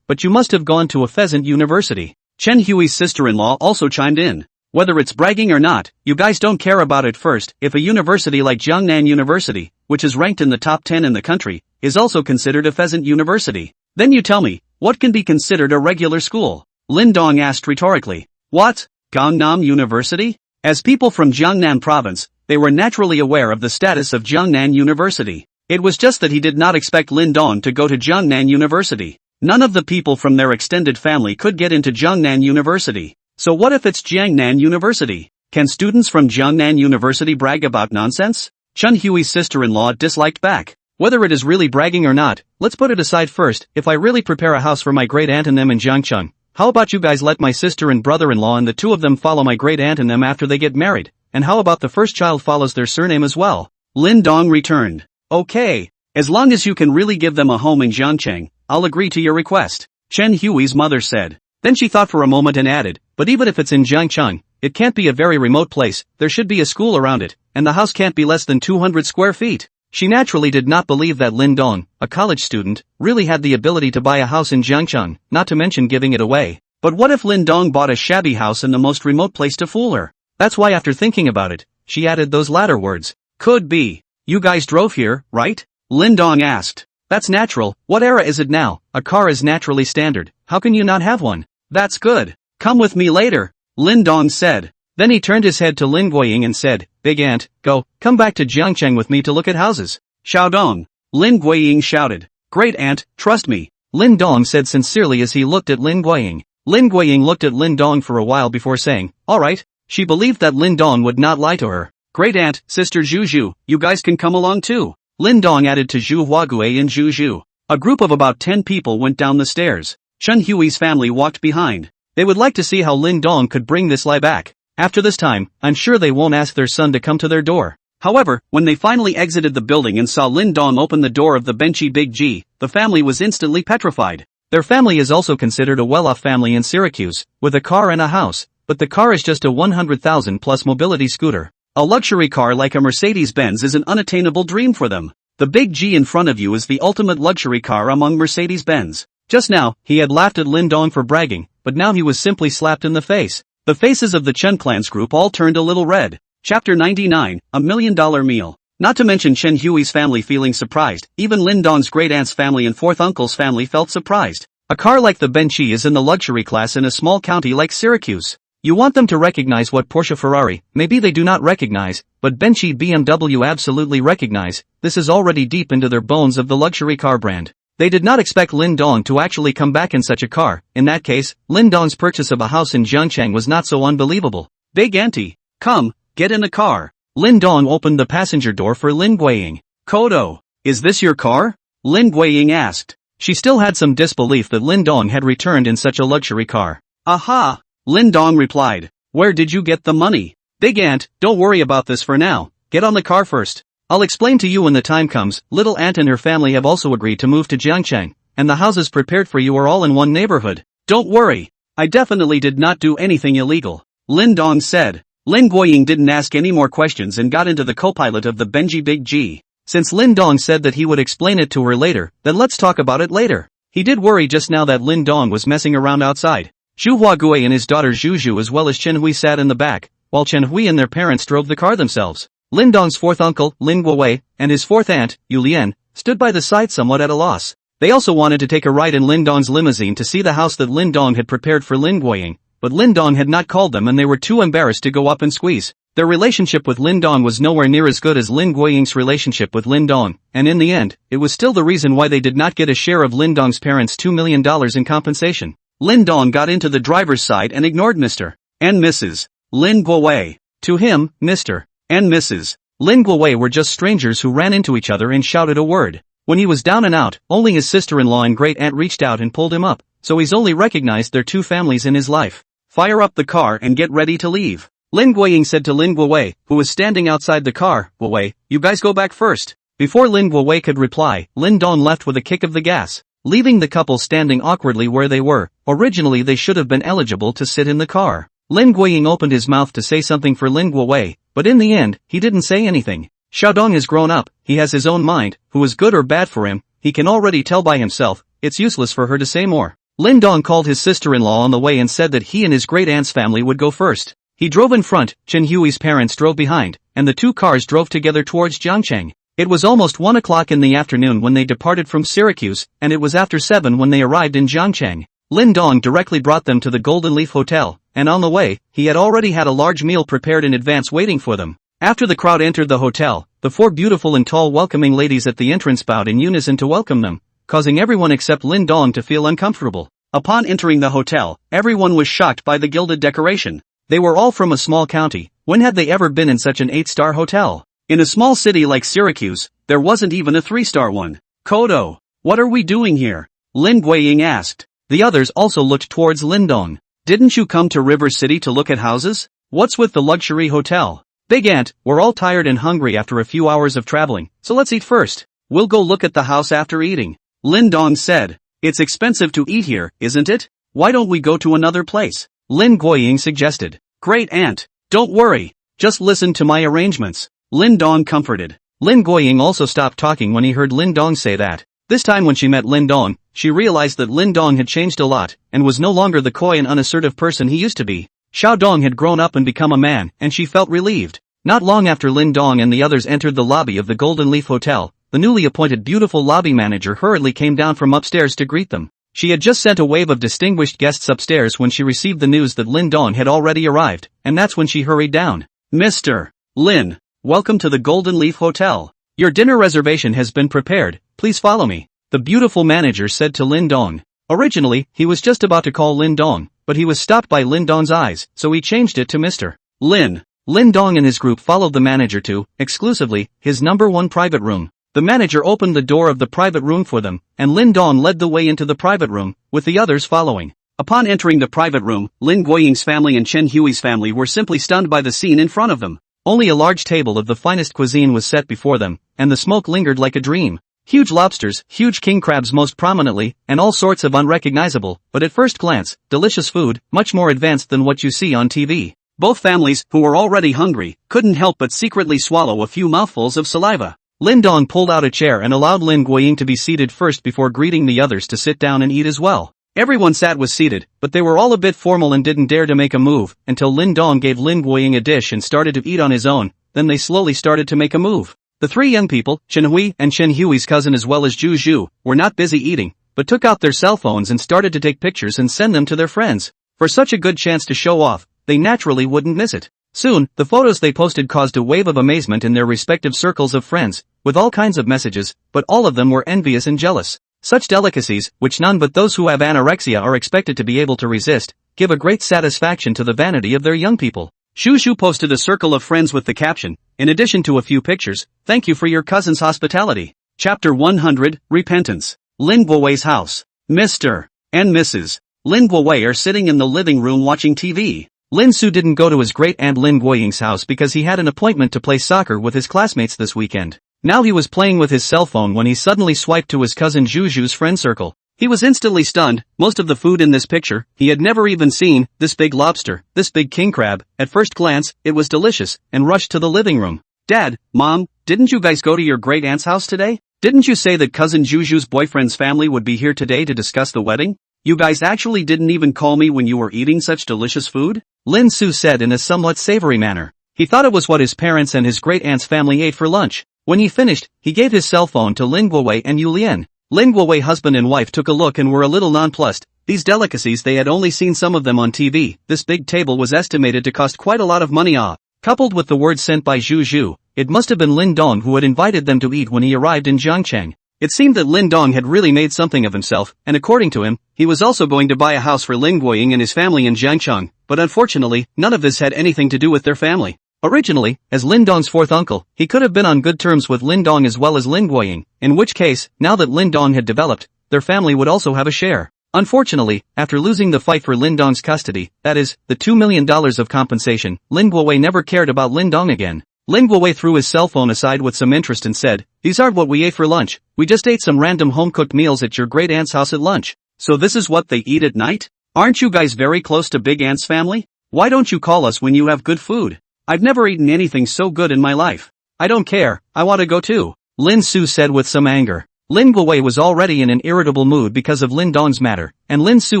But you must have gone to a pheasant university. Chen Hui's sister-in-law also chimed in. Whether it's bragging or not, you guys don't care about it first. If a university like Jiangnan University, which is ranked in the top 10 in the country, is also considered a pheasant university, then you tell me, what can be considered a regular school? Lin Dong asked rhetorically. What? Gangnam University? As people from Jiangnan province, they were naturally aware of the status of Jiangnan University. It was just that he did not expect Lin Dong to go to Jiangnan University. None of the people from their extended family could get into Jiangnan University. So what if it's Jiangnan University? Can students from Jiangnan University brag about nonsense? Chen Hui's sister-in-law disliked back. Whether it is really bragging or not, let's put it aside first. If I really prepare a house for my great aunt and them in Jiangcheng, how about you guys let my sister and brother-in-law and the two of them follow my great aunt and them after they get married? And how about the first child follows their surname as well? Lin Dong returned. Okay. As long as you can really give them a home in Jiangcheng, I'll agree to your request. Chen Hui's mother said. Then she thought for a moment and added, but even if it's in Jiangcheng, it can't be a very remote place, there should be a school around it, and the house can't be less than 200 square feet. She naturally did not believe that Lin Dong, a college student, really had the ability to buy a house in Jiangcheng, not to mention giving it away. But what if Lin Dong bought a shabby house in the most remote place to fool her? That's why after thinking about it, she added those latter words. Could be. You guys drove here, right? Lin Dong asked. That's natural. What era is it now? A car is naturally standard. How can you not have one? That's good. Come with me later, Lin Dong said. Then he turned his head to Lin Guiying and said, Big Aunt, come back to Jiangcheng with me to look at houses. Xiaodong, Lin Guiying shouted. Great Aunt, trust me, Lin Dong said sincerely as he looked at Lin Guiying. Lin Guiying looked at Lin Dong for a while before saying, alright. She believed that Lin Dong would not lie to her. Great Aunt, Sister Zhu, you guys can come along too. Lin Dong added to Zhu Huagui and Zhu. A group of about 10 people went down the stairs. Chen Hui's family walked behind. They would like to see how Lin Dong could bring this lie back. After this time, I'm sure they won't ask their son to come to their door. However, when they finally exited the building and saw Lin Dong open the door of the Benchy Big G, the family was instantly petrified. Their family is also considered a well-off family in Syracuse, with a car and a house, but the car is just a 100,000 plus mobility scooter. A luxury car like a Mercedes-Benz is an unattainable dream for them. The Big G in front of you is the ultimate luxury car among Mercedes-Benz. Just now, he had laughed at Lin Dong for bragging, but now he was simply slapped in the face. The faces of the Chen clan's group all turned a little red. Chapter 99, $1 million meal. Not to mention Chen Hui's family feeling surprised, even Lin Dong's great-aunt's family and fourth uncle's family felt surprised. A car like the Bentley is in the luxury class in a small county like Syracuse. You want them to recognize what Porsche Ferrari, maybe they do not recognize, but Bentley BMW absolutely recognize. This is already deep into their bones of the luxury car brand. They did not expect Lin Dong to actually come back in such a car. In that case, Lin Dong's purchase of a house in Jiangcheng was not so unbelievable. Big auntie, come, get in the car. Lin Dong opened the passenger door for Lin Guiying. Kodo, is this your car? Lin Guiying asked. She still had some disbelief that Lin Dong had returned in such a luxury car. Aha! Lin Dong replied. Where did you get the money? Big aunt, don't worry about this for now. Get on the car first. I'll explain to you when the time comes. Little aunt and her family have also agreed to move to Jiangcheng, and the houses prepared for you are all in one neighborhood. Don't worry. I definitely did not do anything illegal. Lin Dong said. Lin Guiying didn't ask any more questions and got into the co-pilot of the Benji Big G. Since Lin Dong said that he would explain it to her later, then let's talk about it later. He did worry just now that Lin Dong was messing around outside. Zhu Huagui and his daughter Zhu Zhu as well as Chen Hui sat in the back, while Chen Hui and their parents drove the car themselves. Lin Dong's fourth uncle, Lin Guowei, and his fourth aunt, Yu Lian, stood by the side somewhat at a loss. They also wanted to take a ride in Lin Dong's limousine to see the house that Lin Dong had prepared for Lin Guiying, but Lin Dong had not called them and they were too embarrassed to go up and squeeze. Their relationship with Lin Dong was nowhere near as good as Lin Guiying's relationship with Lin Dong, and in the end, it was still the reason why they did not get a share of Lin Dong's parents' $2 million in compensation. Lin Dong got into the driver's side and ignored Mr. and Mrs. Lin Guowei. To him, Mr. and Mrs. Lin Guowei were just strangers who ran into each other and shouted a word. When he was down and out, only his sister-in-law and great-aunt reached out and pulled him up, so he's only recognized their two families in his life. Fire up the car and get ready to leave. Lin Guiying said to Lin Guowei, who was standing outside the car, Guowei, you guys go back first. Before Lin Guowei could reply, Lin Dong left with a kick of the gas, leaving the couple standing awkwardly where they were. Originally they should have been eligible to sit in the car. Lin Guiying opened his mouth to say something for Lin Guowei, but in the end, he didn't say anything. Xiaodong has grown up, he has his own mind, who is good or bad for him, he can already tell by himself, it's useless for her to say more. Lin Dong called his sister-in-law on the way and said that he and his great-aunt's family would go first. He drove in front, Chen Hui's parents drove behind, and the two cars drove together towards Jiangcheng. It was almost 1 o'clock in the afternoon when they departed from Syracuse, and it was after 7 when they arrived in Jiangcheng. Lin Dong directly brought them to the Golden Leaf Hotel, and on the way, he had already had a large meal prepared in advance waiting for them. After the crowd entered the hotel, the 4 beautiful and tall welcoming ladies at the entrance bowed in unison to welcome them, causing everyone except Lin Dong to feel uncomfortable. Upon entering the hotel, everyone was shocked by the gilded decoration. They were all from a small county. When had they ever been in such an 8-star hotel? In a small city like Syracuse, there wasn't even a 3-star one. Kodo, what are we doing here? Lin Guiying asked. The others also looked towards Lin Dong. Didn't you come to River City to look at houses? What's with the luxury hotel? Big aunt, we're all tired and hungry after a few hours of traveling, so let's eat first. We'll go look at the house after eating. Lin Dong said. It's expensive to eat here, isn't it? Why don't we go to another place? Lin Guiying suggested. Great aunt, don't worry, just listen to my arrangements. Lin Dong comforted. Lin Guiying also stopped talking when he heard Lin Dong say that. This time when she met Lin Dong, she realized that Lin Dong had changed a lot, and was no longer the coy and unassertive person he used to be. Xiaodong had grown up and become a man, and she felt relieved. Not long after Lin Dong and the others entered the lobby of the Golden Leaf Hotel, the newly appointed beautiful lobby manager hurriedly came down from upstairs to greet them. She had just sent a wave of distinguished guests upstairs when she received the news that Lin Dong had already arrived, and that's when she hurried down. Mr. Lin, welcome to the Golden Leaf Hotel. Your dinner reservation has been prepared, please follow me. The beautiful manager said to Lin Dong. Originally, he was just about to call Lin Dong, but he was stopped by Lin Dong's eyes, so he changed it to Mr. Lin. Lin Dong and his group followed the manager to, exclusively, his number 1 private room. The manager opened the door of the private room for them, and Lin Dong led the way into the private room, with the others following. Upon entering the private room, Lin Guiying's family and Chen Hui's family were simply stunned by the scene in front of them. Only a large table of the finest cuisine was set before them, and the smoke lingered like a dream. Huge lobsters, huge king crabs most prominently, and all sorts of unrecognizable, but at first glance, delicious food, much more advanced than what you see on TV. Both families, who were already hungry, couldn't help but secretly swallow a few mouthfuls of saliva. Lin Dong pulled out a chair and allowed Lin Guiying to be seated first before greeting the others to sit down and eat as well. Everyone was seated, but they were all a bit formal and didn't dare to make a move, until Lin Dong gave Lin Guoying a dish and started to eat on his own. Then they slowly started to make a move. The three young people, Chen Hui and Chen Hui's cousin as well as Zhu Zhu, were not busy eating, but took out their cell phones and started to take pictures and send them to their friends. For such a good chance to show off, they naturally wouldn't miss it. Soon, the photos they posted caused a wave of amazement in their respective circles of friends, with all kinds of messages, but all of them were envious and jealous. Such delicacies, which none but those who have anorexia are expected to be able to resist, give a great satisfaction to the vanity of their young people. Zhu Zhu posted a circle of friends with the caption, in addition to a few pictures, "Thank you for your cousin's hospitality." Chapter 100, Repentance. Lin Guowei's house. Mr. and Mrs. Lin Guowei are sitting in the living room watching TV. Lin Su didn't go to his great-aunt Lin Guoying's house because he had an appointment to play soccer with his classmates this weekend. Now he was playing with his cell phone when he suddenly swiped to his cousin Zhu Zhu's friend circle. He was instantly stunned. Most of the food in this picture, he had never even seen. This big lobster, this big king crab. At first glance, it was delicious, and rushed to the living room. "Dad, Mom, didn't you guys go to your great-aunt's house today? Didn't you say that cousin Zhu Zhu's boyfriend's family would be here today to discuss the wedding? You guys actually didn't even call me when you were eating such delicious food?" Lin Su said in a somewhat savory manner. He thought it was what his parents and his great-aunt's family ate for lunch. When he finished, he gave his cell phone to Lin Guowei and Yu Lian. Lin Guowei husband and wife took a look and were a little nonplussed. These delicacies, they had only seen some of them on TV. This big table was estimated to cost quite a lot of money. Coupled with the word sent by Zhu Zhu, it must have been Lin Dong who had invited them to eat when he arrived in Jiangcheng. It seemed that Lin Dong had really made something of himself, and according to him, he was also going to buy a house for Lin Guoying and his family in Jiangcheng, but unfortunately, none of this had anything to do with their family. Originally, as Lin Dong's fourth uncle, he could have been on good terms with Lin Dong as well as Lin Guoying, in which case, now that Lin Dong had developed, their family would also have a share. Unfortunately, after losing the fight for Lin Dong's custody, that is, the $2 million of compensation, Lin Guowei never cared about Lin Dong again. Lin Guowei threw his cell phone aside with some interest and said, "These aren't what we ate for lunch. We just ate some random home-cooked meals at your great-aunt's house at lunch. So this is what they eat at night? Aren't you guys very close to Big Aunt's family? Why don't you call us when you have good food? I've never eaten anything so good in my life. I don't care, I want to go too," Lin Su said with some anger. Lin Guowei was already in an irritable mood because of Lin Dong's matter, and Lin Su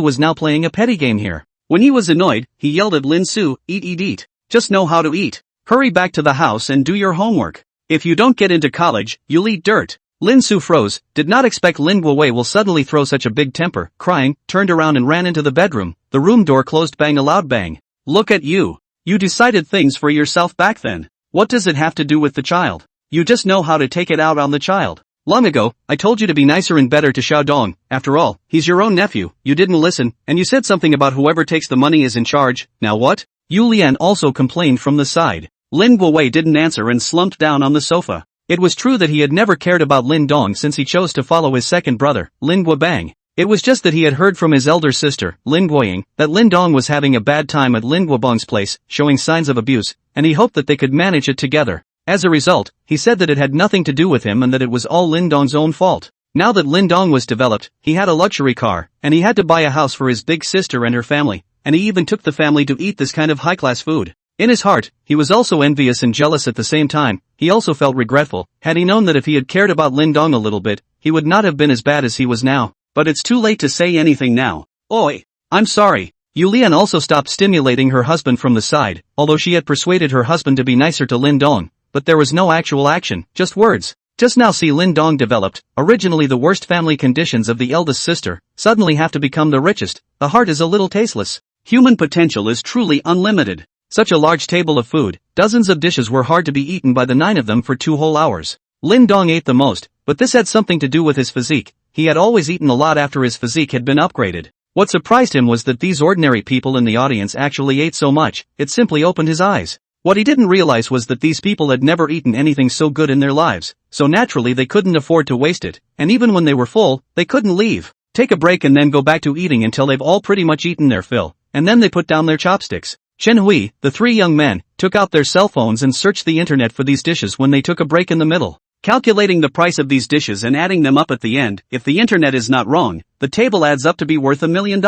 was now playing a petty game here. When he was annoyed, he yelled at Lin Su, "Eat, eat, eat. Just know how to eat. Hurry back to the house and do your homework. If you don't get into college, you'll eat dirt." Lin Su froze, did not expect Lin Guowei will suddenly throw such a big temper, crying, turned around and ran into the bedroom. The room door closed, bang, a loud bang. "Look at you. You decided things for yourself back then. What does it have to do with the child? You just know how to take it out on the child. Long ago, I told you to be nicer and better to Xiaodong. After all, he's your own nephew. You didn't listen, and you said something about whoever takes the money is in charge. Now what?" Yu Lian also complained from the side. Lin Guowei didn't answer and slumped down on the sofa. It was true that he had never cared about Lin Dong since he chose to follow his second brother, Lin Guobang. It was just that he had heard from his elder sister, Lin Guoying, that Lin Dong was having a bad time at Lin Guobang's place, showing signs of abuse, and he hoped that they could manage it together. As a result, he said that it had nothing to do with him and that it was all Lin Dong's own fault. Now that Lin Dong was developed, he had a luxury car, and he had to buy a house for his big sister and her family, and he even took the family to eat this kind of high-class food. In his heart, he was also envious and jealous at the same time. He also felt regretful. Had he known that if he had cared about Lin Dong a little bit, he would not have been as bad as he was now. But it's too late to say anything now. "Oi, I'm sorry." Yu Lian also stopped stimulating her husband from the side, although she had persuaded her husband to be nicer to Lin Dong. But there was no actual action, just words. Just now see Lin Dong developed, originally the worst family conditions of the eldest sister, suddenly have to become the richest. The heart is a little tasteless. Human potential is truly unlimited. Such a large table of food, dozens of dishes were hard to be eaten by the 9 of them for 2 whole hours. Lin Dong ate the most, but this had something to do with his physique. He had always eaten a lot after his physique had been upgraded. What surprised him was that these ordinary people in the audience actually ate so much. It simply opened his eyes. What he didn't realize was that these people had never eaten anything so good in their lives, so naturally they couldn't afford to waste it, and even when they were full, they couldn't leave, take a break and then go back to eating until they've all pretty much eaten their fill, and then they put down their chopsticks. Chen Hui, the 3 young men, took out their cell phones and searched the internet for these dishes when they took a break in the middle. Calculating the price of these dishes and adding them up at the end, if the internet is not wrong, the table adds up to be worth $1 million.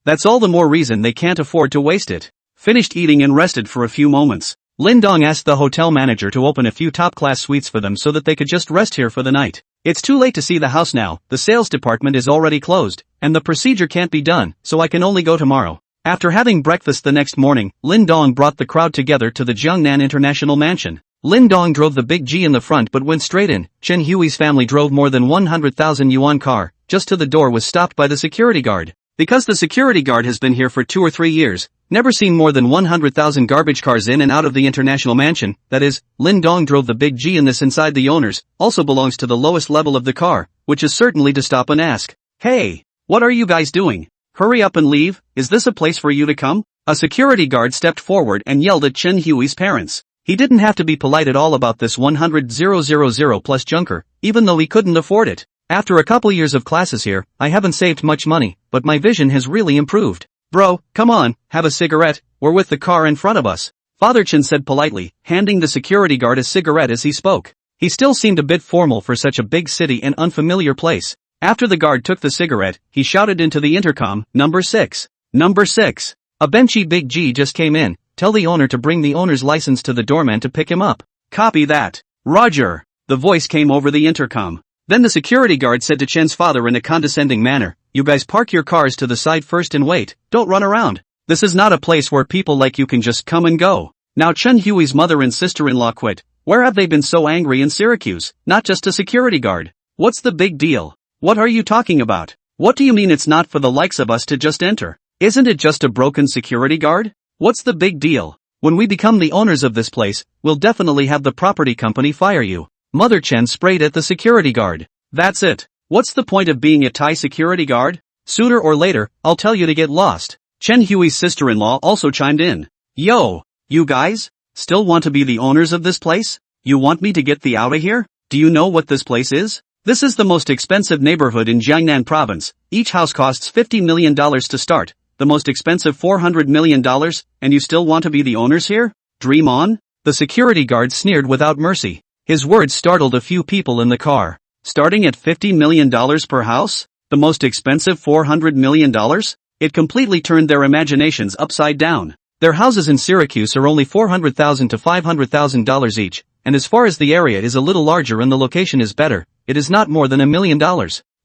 That's all the more reason they can't afford to waste it. Finished eating and rested for a few moments. Lin Dong asked the hotel manager to open a few top-class suites for them so that they could just rest here for the night. It's too late to see the house now, the sales department is already closed, and the procedure can't be done, so I can only go tomorrow. After having breakfast the next morning, Lin Dong brought the crowd together to the Jiangnan International Mansion. Lin Dong drove the big G in the front but went straight in. Chen Hui's family drove more than 100,000 yuan car, just to the door was stopped by the security guard. Because the security guard has been here for 2 or 3 years, never seen more than 100,000 garbage cars in and out of the international mansion, that is, Lin Dong drove the big G in this inside the owners, also belongs to the lowest level of the car, which is certainly to stop and ask, "Hey, what are you guys doing? Hurry up and leave, is this a place for you to come?" A security guard stepped forward and yelled at Chen Hui's parents. He didn't have to be polite at all about this 100,000 plus junker, even though he couldn't afford it. After a couple years of classes here, I haven't saved much money, but my vision has really improved. Bro, come on, have a cigarette, we're with the car in front of us. Father Chen said politely, handing the security guard a cigarette as he spoke. He still seemed a bit formal for such a big city and unfamiliar place. After the guard took the cigarette, he shouted into the intercom, "Number 6. Number 6. A benchy big G just came in, tell the owner to bring the owner's license to the doorman to pick him up." "Copy that. Roger." The voice came over the intercom. Then the security guard said to Chen's father in a condescending manner, "You guys park your cars to the side first and wait, don't run around. This is not a place where people like you can just come and go." Now Chen Hui's mother and sister-in-law quit. Where have they been so angry in Syracuse? Not just a security guard. What's the big deal? What are you talking about? What do you mean it's not for the likes of us to just enter? Isn't it just a broken security guard? What's the big deal? When we become the owners of this place, we'll definitely have the property company fire you. Mother Chen sprayed at the security guard. That's it. What's the point of being a Thai security guard? Sooner or later, I'll tell you to get lost. Chen Hui's sister-in-law also chimed in. Yo, you guys? Still want to be the owners of this place? You want me to get the outta here? Do you know what this place is? This is the most expensive neighborhood in Jiangnan province. Each house costs $50 million to start. The most expensive $400 million, and you still want to be the owners here? Dream on? The security guard sneered without mercy. His words startled a few people in the car. Starting at $50 million per house? The most expensive $400 million? It completely turned their imaginations upside down. Their houses in Syracuse are only $400,000 to $500,000 each, and as far as the area is a little larger and the location is better, it is not more than $1 million.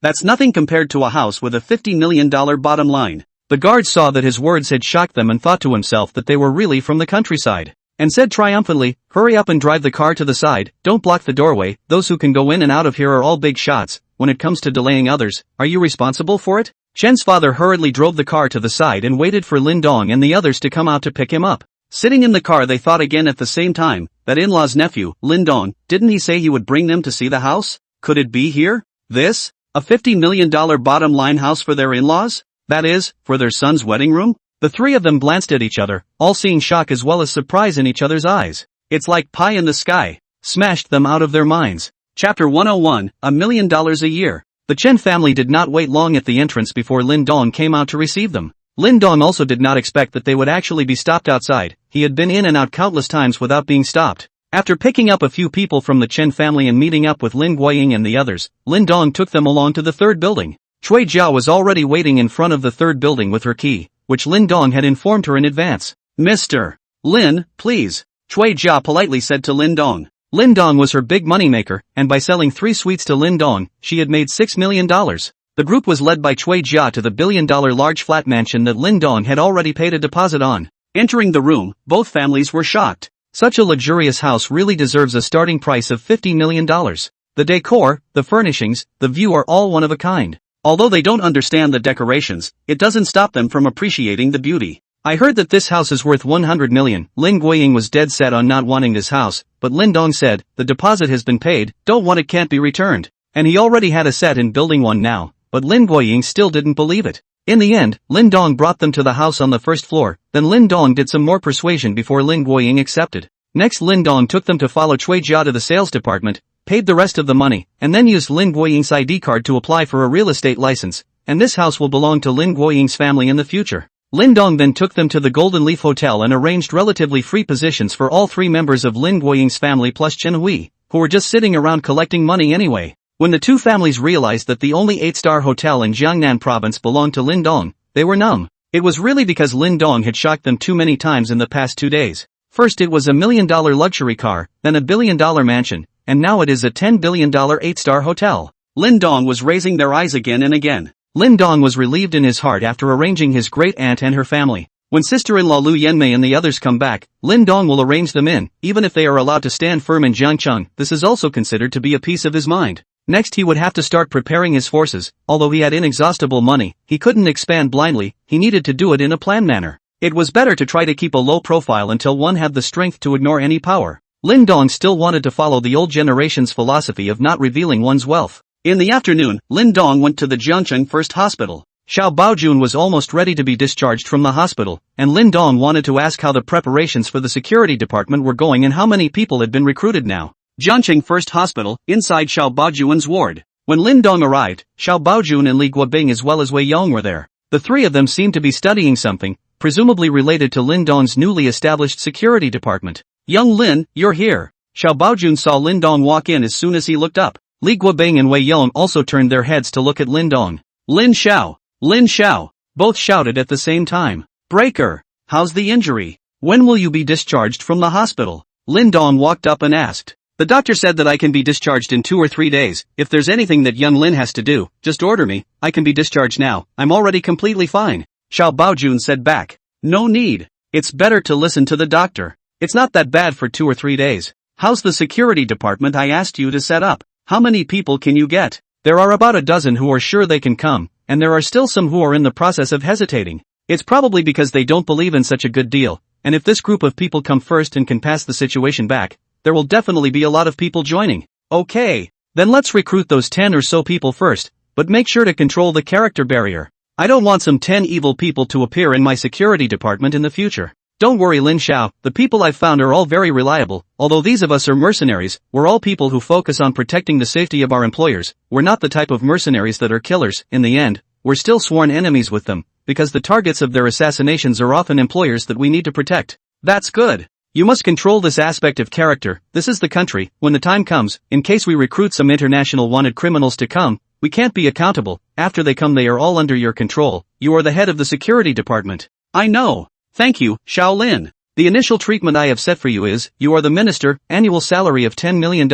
That's nothing compared to a house with a $50 million bottom line. The guard saw that his words had shocked them and thought to himself that they were really from the countryside, and said triumphantly, "Hurry up and drive the car to the side, don't block the doorway, those who can go in and out of here are all big shots. When it comes to delaying others, are you responsible for it?" Chen's father hurriedly drove the car to the side and waited for Lin Dong and the others to come out to pick him up. Sitting in the car they thought again at the same time, that in-law's nephew, Lin Dong, didn't he say he would bring them to see the house? Could it be here? This? A $50 million bottom line house for their in-laws? That is, for their son's wedding room? The three of them glanced at each other, all seeing shock as well as surprise in each other's eyes. It's like pie in the sky. Smashed them out of their minds. Chapter 101, $1 million a year. The Chen family did not wait long at the entrance before Lin Dong came out to receive them. Lin Dong also did not expect that they would actually be stopped outside. He had been in and out countless times without being stopped. After picking up a few people from the Chen family and meeting up with Lin Guiying and the others, Lin Dong took them along to the third building. Cui Jia was already waiting in front of the third building with her key, which Lin Dong had informed her in advance. "Mr. Lin, please," Cui Jia politely said to Lin Dong. Lin Dong was her big moneymaker, and by selling 3 suites to Lin Dong, she had made $6 million. The group was led by Cui Jia to the billion-dollar large flat mansion that Lin Dong had already paid a deposit on. Entering the room, both families were shocked. Such a luxurious house really deserves a starting price of $50 million. The decor, the furnishings, the view are all one of a kind. Although they don't understand the decorations, it doesn't stop them from appreciating the beauty. "I heard that this house is worth 100 million. Lin Guiying was dead set on not wanting this house, but Lin Dong said, "The deposit has been paid, don't want it can't be returned." And he already had a set in building one now, but Lin Guiying still didn't believe it. In the end, Lin Dong brought them to the house on the first floor, then Lin Dong did some more persuasion before Lin Guiying accepted. Next Lin Dong took them to follow Cui Jia to the sales department, paid the rest of the money, and then used Lin Guiying's ID card to apply for a real estate license, and this house will belong to Lin Guiying's family in the future. Lin Dong then took them to the Golden Leaf Hotel and arranged relatively free positions for all 3 members of Lin Guiying's family plus Chen Hui, who were just sitting around collecting money anyway. When the 2 families realized that the only 8-star hotel in Jiangnan province belonged to Lin Dong, they were numb. It was really because Lin Dong had shocked them too many times in the past 2 days. First it was $1 million luxury car, then $1 billion mansion, and now it is a $10 billion 8-star hotel. Lin Dong was raising their eyes again and again. Lin Dong was relieved in his heart after arranging his great-aunt and her family. When sister-in-law Lu Yanmei and the others come back, Lin Dong will arrange them in, even if they are allowed to stand firm in Jiangcheng. This is also considered to be a piece of his mind. Next he would have to start preparing his forces. Although he had inexhaustible money, he couldn't expand blindly, he needed to do it in a planned manner. It was better to try to keep a low profile until one had the strength to ignore any power. Lin Dong still wanted to follow the old generation's philosophy of not revealing one's wealth. In the afternoon, Lin Dong went to the Jiangcheng First Hospital. Xiao Baojun was almost ready to be discharged from the hospital, and Lin Dong wanted to ask how the preparations for the security department were going and how many people had been recruited now. Jiangcheng First Hospital, inside Xiao Baojun's ward. When Lin Dong arrived, Xiao Baojun and Li Guobing as well as Wei Yong were there. The three of them seemed to be studying something, presumably related to Lin Dong's newly established security department. "Young Lin, you're here." Xiao Baojun saw Lin Dong walk in as soon as he looked up. Li Guobing and Wei Yong also turned their heads to look at Lin Dong. "Lin Xiao! Lin Xiao!" both shouted at the same time. "Breaker, how's the injury? When will you be discharged from the hospital?" Lin Dong walked up and asked. "The doctor said that I can be discharged in 2 or 3 days. If there's anything that young Lin has to do, just order me. I can be discharged now. I'm already completely fine." Xiao Baojun said back. "No need. It's better to listen to the doctor. It's not that bad for 2 or 3 days. How's the security department I asked you to set up? How many people can you get?" "There are about a dozen who are sure they can come, and there are still some who are in the process of hesitating. It's probably because they don't believe in such a good deal, and if this group of people come first and can pass the situation back, there will definitely be a lot of people joining." "Okay, then let's recruit those 10 or so people first, but make sure to control the character barrier. I don't want some 10 evil people to appear in my security department in the future." "Don't worry Lin Xiao, the people I've found are all very reliable. Although these of us are mercenaries, we're all people who focus on protecting the safety of our employers. We're not the type of mercenaries that are killers. In the end, we're still sworn enemies with them, because the targets of their assassinations are often employers that we need to protect." "That's good. You must control this aspect of character. This is the country. When the time comes, in case we recruit some international wanted criminals to come, we can't be accountable. After they come they are all under your control. You are the head of the security department." "I know. Thank you, Xiao Lin. The initial treatment I have set for you is, you are the minister, annual salary of $10 million,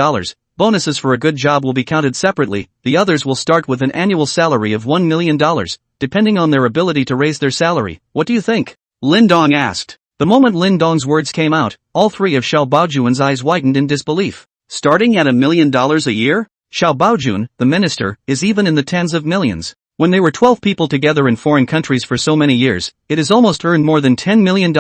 bonuses for a good job will be counted separately, the others will start with an annual salary of $1 million, depending on their ability to raise their salary. What do you think?" Lin Dong asked. The moment Lin Dong's words came out, all three of Xiao Baojun's eyes widened in disbelief. "Starting at $1 million a year? Xiao Baojun, the minister, is even in the tens of millions. When they were 12 people together in foreign countries for so many years, it has almost earned more than $10 million,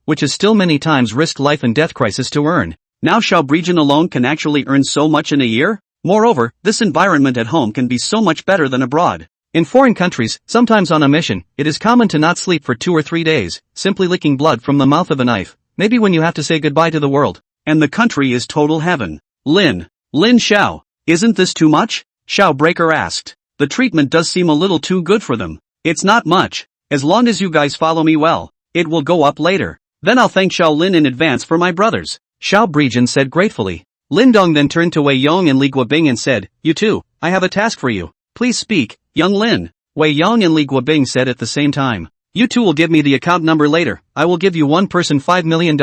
which is still many times risked life and death crisis to earn. Now Xiao Baojun alone can actually earn so much in a year? Moreover, this environment at home can be so much better than abroad. In foreign countries, sometimes on a mission, it is common to not sleep for 2 or 3 days, simply licking blood from the mouth of a knife, maybe when you have to say goodbye to the world. And the country is total heaven. Lin Xiao, isn't this too much?" Xiao Breaker asked. "The treatment does seem a little too good for them." "It's not much. As long as you guys follow me well, it will go up later. Then I'll thank Xiao Lin in advance for my brothers," Xiao Baojun said gratefully. Lin Dong then turned to Wei Yong and Li Guobing and said, "You two, I have a task for you. Please speak, young Lin." Wei Yong and Li Guobing said at the same time. "You two will give me the account number later. I will give you one person $5 million,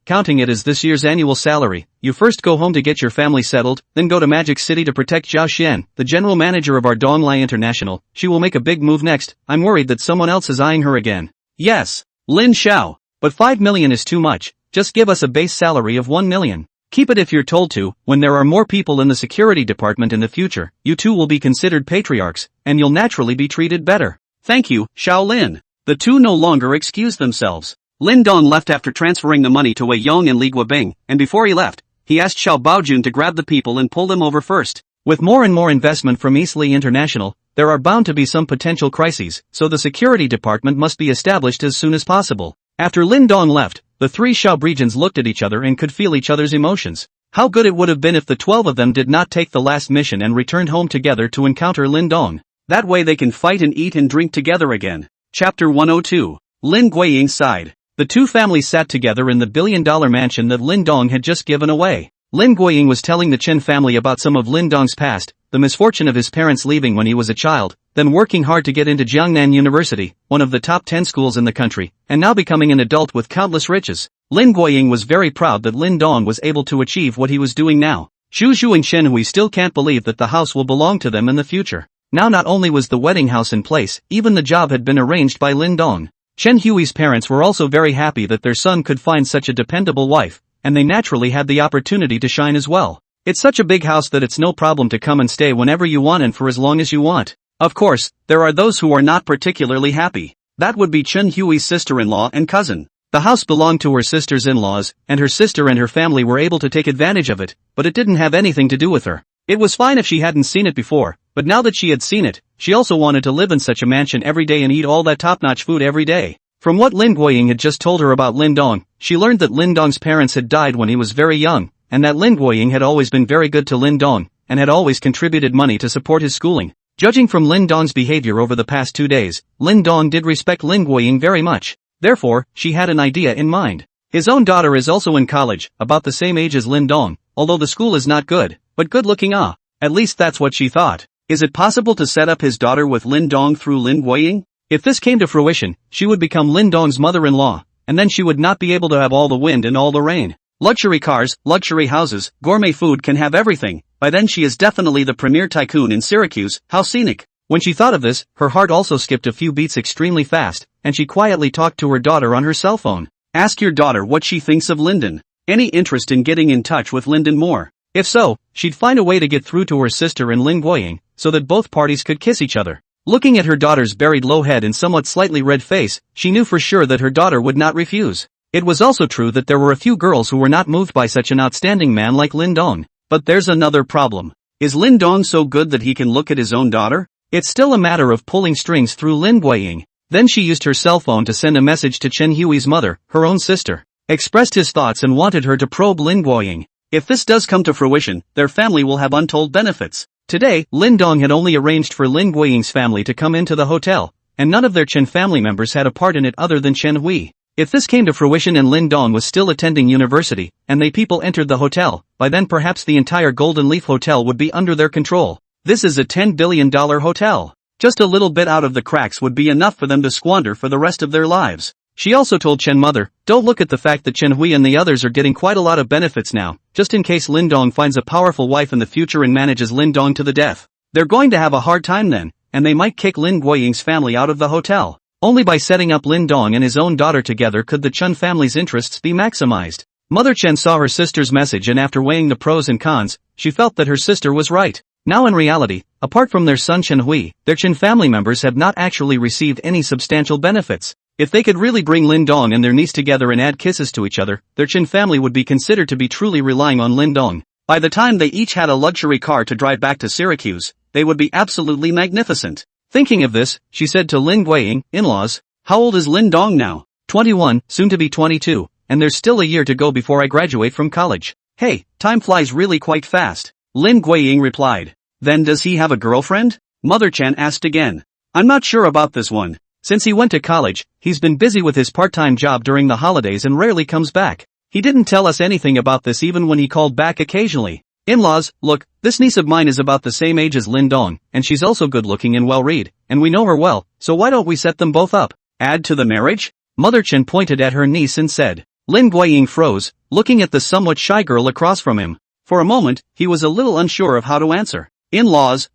counting it as this year's annual salary. You first go home to get your family settled, then go to Magic City to protect Zhao Xian, the general manager of our Donglai International. She will make a big move next. I'm worried that someone else is eyeing her again." "Yes, Lin Xiao, but $5 million is too much. Just give us a base salary of $1 million. Keep it if you're told to. When there are more people in the security department in the future, you two will be considered patriarchs, and you'll naturally be treated better." "Thank you, Xiao Lin." The two no longer excused themselves. Lin Dong left after transferring the money to Wei Yong and Li Guobing, and before he left, he asked Xiao Baojun to grab the people and pull them over first. With more and more investment from East Li International, there are bound to be some potential crises, so the security department must be established as soon as possible. After Lin Dong left, the three Xiao Baojun's looked at each other and could feel each other's emotions. How good it would have been if the 12 of them did not take the last mission and returned home together to encounter Lin Dong. That way they can fight and eat and drink together again. Chapter 102. Lin Guiying sighed. The two families sat together in the billion-dollar mansion that Lin Dong had just given away. Lin Guiying was telling the Chen family about some of Lin Dong's past, the misfortune of his parents leaving when he was a child, then working hard to get into Jiangnan University, one of the top 10 schools in the country, and now becoming an adult with countless riches. Lin Guiying was very proud that Lin Dong was able to achieve what he was doing now. Zhu Zhu and Chen Hui still can't believe that the house will belong to them in the future. Now not only was the wedding house in place, even the job had been arranged by Lin Dong. Chen Hui's parents were also very happy that their son could find such a dependable wife, and they naturally had the opportunity to shine as well. It's such a big house that it's no problem to come and stay whenever you want and for as long as you want. Of course, there are those who are not particularly happy. That would be Chen Hui's sister-in-law and cousin. The house belonged to her sister's in-laws, and her sister and her family were able to take advantage of it, but it didn't have anything to do with her. It was fine if she hadn't seen it before, but now that she had seen it, she also wanted to live in such a mansion every day and eat all that top-notch food every day. From what Lin Guoying had just told her about Lin Dong, she learned that Lin Dong's parents had died when he was very young, and that Lin Guoying had always been very good to Lin Dong, and had always contributed money to support his schooling. Judging from Lin Dong's behavior over the past 2 days, Lin Dong did respect Lin Guoying very much. Therefore, she had an idea in mind. His own daughter is also in college, about the same age as Lin Dong, although the school is not good, but good-looking. At least that's what she thought. Is it possible to set up his daughter with Lin Dong through Lin Guoying? If this came to fruition, she would become Lin Dong's mother-in-law, and then she would not be able to have all the wind and all the rain. Luxury cars, luxury houses, gourmet food, can have everything. By then she is definitely the premier tycoon in Syracuse. How scenic. When she thought of this, her heart also skipped a few beats extremely fast, and she quietly talked to her daughter on her cell phone. Ask your daughter what she thinks of Lyndon. Any interest in getting in touch with Lyndon more? If so, she'd find a way to get through to her sister and Lin Guoying, so that both parties could kiss each other. Looking at her daughter's buried low head and somewhat slightly red face, she knew for sure that her daughter would not refuse. It was also true that there were a few girls who were not moved by such an outstanding man like Lin Dong. But there's another problem. Is Lin Dong so good that he can look at his own daughter? It's still a matter of pulling strings through Lin Guoying. Then she used her cell phone to send a message to Chen Hui's mother, her own sister. Expressed his thoughts and wanted her to probe Lin Guoying. If this does come to fruition, their family will have untold benefits. Today, Lin Dong had only arranged for Lin Guoying's family to come into the hotel, and none of their Chen family members had a part in it other than Chen Hui. If this came to fruition and Lin Dong was still attending university, and they people entered the hotel, by then perhaps the entire Golden Leaf Hotel would be under their control. This is a $10 billion hotel. Just a little bit out of the cracks would be enough for them to squander for the rest of their lives. She also told Chen mother, don't look at the fact that Chen Hui and the others are getting quite a lot of benefits now, just in case Lin Dong finds a powerful wife in the future and manages Lin Dong to the death. They're going to have a hard time then, and they might kick Lin Guoying's family out of the hotel. Only by setting up Lin Dong and his own daughter together could the Chen family's interests be maximized. Mother Chen saw her sister's message, and after weighing the pros and cons, she felt that her sister was right. Now in reality, apart from their son Chen Hui, their Chen family members have not actually received any substantial benefits. If they could really bring Lin Dong and their niece together and add kisses to each other, their Chen family would be considered to be truly relying on Lin Dong. By the time they each had a luxury car to drive back to Syracuse, they would be absolutely magnificent. Thinking of this, she said to Lin Guoying, in-laws, how old is Lin Dong now? 21, soon to be 22, and there's still a year to go before I graduate from college. Hey, time flies really quite fast. Lin Guoying replied. Then does he have a girlfriend? Mother Chen asked again. I'm not sure about this one. Since he went to college, he's been busy with his part-time job during the holidays and rarely comes back. He didn't tell us anything about this even when he called back occasionally. In-laws, look, this niece of mine is about the same age as Lin Dong, and she's also good-looking and well-read, and we know her well, so why don't we set them both up? Add to the marriage? Mother Chen pointed at her niece and said. Lin Guoying froze, looking at the somewhat shy girl across from him. For a moment, he was a little unsure of how to answer. In-laws,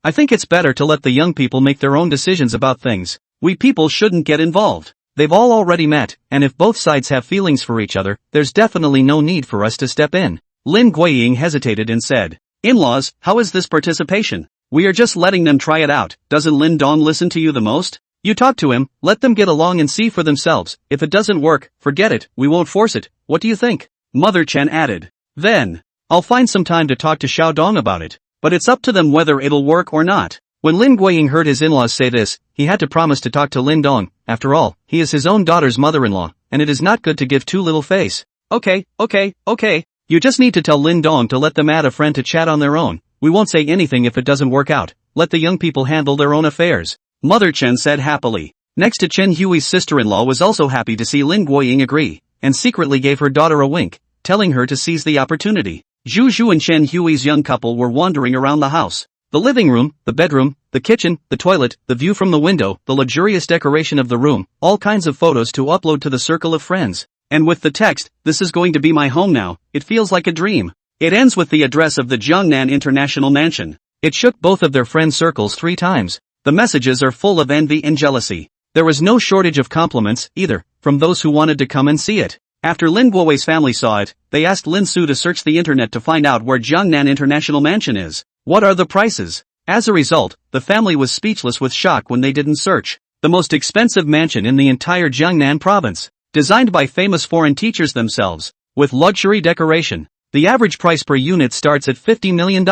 I think it's better to let the young people make their own decisions about things. We people shouldn't get involved. They've all already met, and if both sides have feelings for each other, there's definitely no need for us to step in. Lin Guoying hesitated and said, in-laws, how is this participation? We are just letting them try it out. Doesn't Lin Dong listen to you the most? You talk to him, let them get along and see for themselves. If it doesn't work, forget it, we won't force it. What do you think? Mother Chen added. Then, I'll find some time to talk to Xiao Dong about it. But it's up to them whether it'll work or not. When Lin Guoying heard his in-laws say this, he had to promise to talk to Lin Dong. After all, he is his own daughter's mother-in-law, and it is not good to give too little face. Okay. You just need to tell Lin Dong to let them add a friend to chat on their own. We won't say anything if it doesn't work out. Let the young people handle their own affairs. Mother Chen said happily. Next to Chen Hui's sister-in-law was also happy to see Lin Guoying agree, and secretly gave her daughter a wink, telling her to seize the opportunity. Zhu Zhu and Chen Hui's young couple were wandering around the house. The living room, the bedroom, the kitchen, the toilet, the view from the window, the luxurious decoration of the room, all kinds of photos to upload to the circle of friends. And with the text, this is going to be my home now, it feels like a dream. It ends with the address of the Jiangnan International Mansion. It shook both of their friend circles 3 times. The messages are full of envy and jealousy. There was no shortage of compliments, either, from those who wanted to come and see it. After Lin Guowei's family saw it, they asked Lin Su to search the internet to find out where Jiangnan International Mansion is. What are the prices? As a result, the family was speechless with shock when they didn't search. The most expensive mansion in the entire Jiangnan province. Designed by famous foreign teachers themselves. With luxury decoration. The average price per unit starts at $50 million.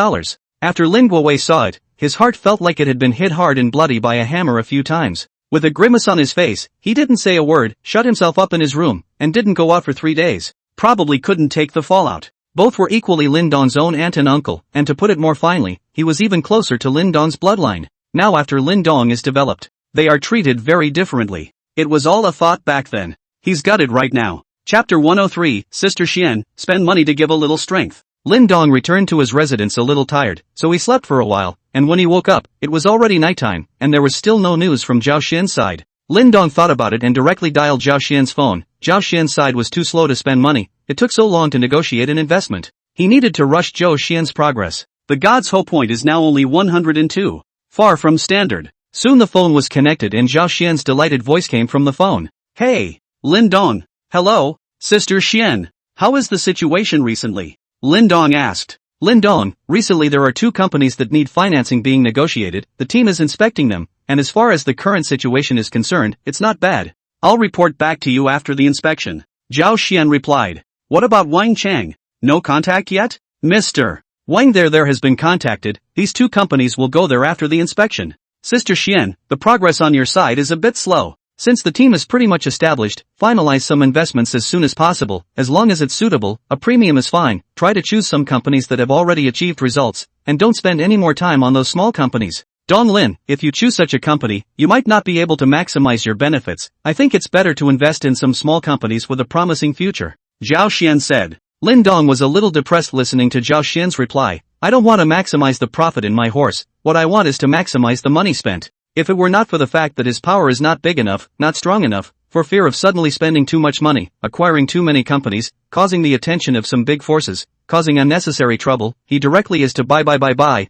After Lin Guowei saw it, his heart felt like it had been hit hard and bloody by a hammer a few times. With a grimace on his face, he didn't say a word, shut himself up in his room, and didn't go out for 3 days. Probably couldn't take the fallout. Both were equally Lin Dong's own aunt and uncle, and to put it more finely, he was even closer to Lin Dong's bloodline. Now after Lin Dong is developed, they are treated very differently. It was all a thought back then. He's got it right now. Chapter 103, Sister Xian, spend money to give a little strength. Lin Dong returned to his residence a little tired, so he slept for a while, and when he woke up, it was already nighttime, and there was still no news from Zhao Xian's side. Lin Dong thought about it and directly dialed Zhao Xian's phone. Zhao Xian's side was too slow to spend money, it took so long to negotiate an investment. He needed to rush Zhao Xian's progress. The god's hope point is now only 102. Far from standard. Soon the phone was connected and Zhao Xian's delighted voice came from the phone. Hey, Lin Dong. Hello, Sister Xian. How is the situation recently? Lin Dong asked. Lin Dong, recently there are 2 companies that need financing being negotiated, the team is inspecting them, and as far as the current situation is concerned, it's not bad. I'll report back to you after the inspection. Zhao Xian replied. What about Wang Chang? No contact yet? Mr. Wang there has been contacted, these 2 companies will go there after the inspection. Sister Xian, the progress on your side is a bit slow. Since the team is pretty much established, finalize some investments as soon as possible, as long as it's suitable, a premium is fine, try to choose some companies that have already achieved results, and don't spend any more time on those small companies. Dong Lin, if you choose such a company, you might not be able to maximize your benefits, I think it's better to invest in some small companies with a promising future. Zhao Xian said. Lin Dong was a little depressed listening to Zhao Xian's reply. I don't want to maximize the profit in my horse, what I want is to maximize the money spent. If it were not for the fact that his power is not big enough, not strong enough, for fear of suddenly spending too much money, acquiring too many companies, causing the attention of some big forces, causing unnecessary trouble, he directly is to buy,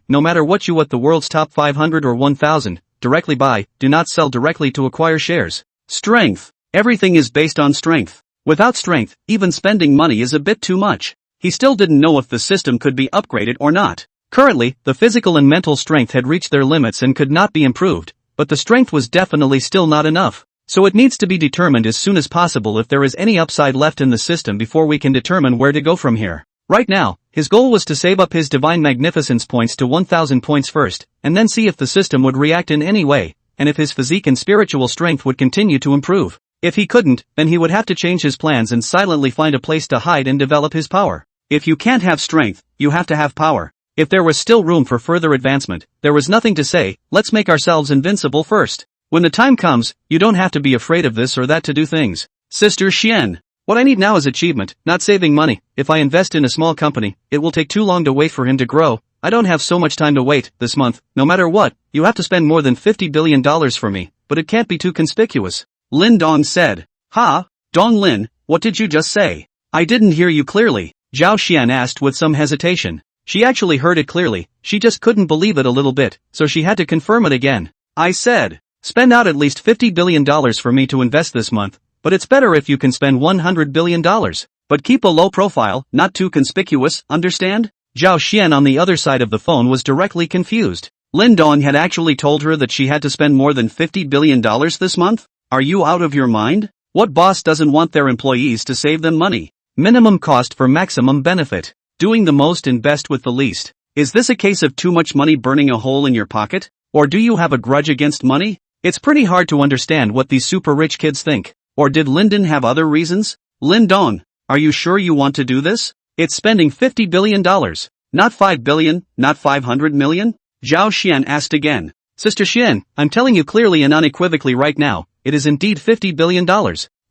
no matter what the world's top 500 or 1000, directly buy, do not sell directly to acquire shares. Strength. Everything is based on strength. Without strength, even spending money is a bit too much. He still didn't know if the system could be upgraded or not. Currently, the physical and mental strength had reached their limits and could not be improved, but the strength was definitely still not enough. So it needs to be determined as soon as possible if there is any upside left in the system before we can determine where to go from here. Right now, his goal was to save up his divine magnificence points to 1000 points first, and then see if the system would react in any way, and if his physique and spiritual strength would continue to improve. If he couldn't, then he would have to change his plans and silently find a place to hide and develop his power. If you can't have strength, you have to have power. If there was still room for further advancement, there was nothing to say, let's make ourselves invincible first. When the time comes, you don't have to be afraid of this or that to do things. Sister Xian. What I need now is achievement, not saving money. If I invest in a small company, it will take too long to wait for him to grow. I don't have so much time to wait. This month, no matter what, you have to spend more than $50 billion for me, but it can't be too conspicuous. Lin Dong said. Ha? Dong Lin, what did you just say? I didn't hear you clearly, Zhao Xian asked with some hesitation. She actually heard it clearly, she just couldn't believe it a little bit, so she had to confirm it again. I said, spend out at least $50 billion for me to invest this month, but it's better if you can spend $100 billion. But keep a low profile, not too conspicuous, understand? Zhao Xian on the other side of the phone was directly confused. Lin Dong had actually told her that she had to spend more than $50 billion this month? Are you out of your mind? What boss doesn't want their employees to save them money? Minimum cost for maximum benefit. Doing the most and best with the least. Is this a case of too much money burning a hole in your pocket? Or do you have a grudge against money? It's pretty hard to understand what these super rich kids think. Or did Linden have other reasons? Lin Dong, are you sure you want to do this? It's spending $50 billion. Not $5 billion, not $500 million? Zhao Xian asked again. Sister Xian, I'm telling you clearly and unequivocally right now, it is indeed $50 billion.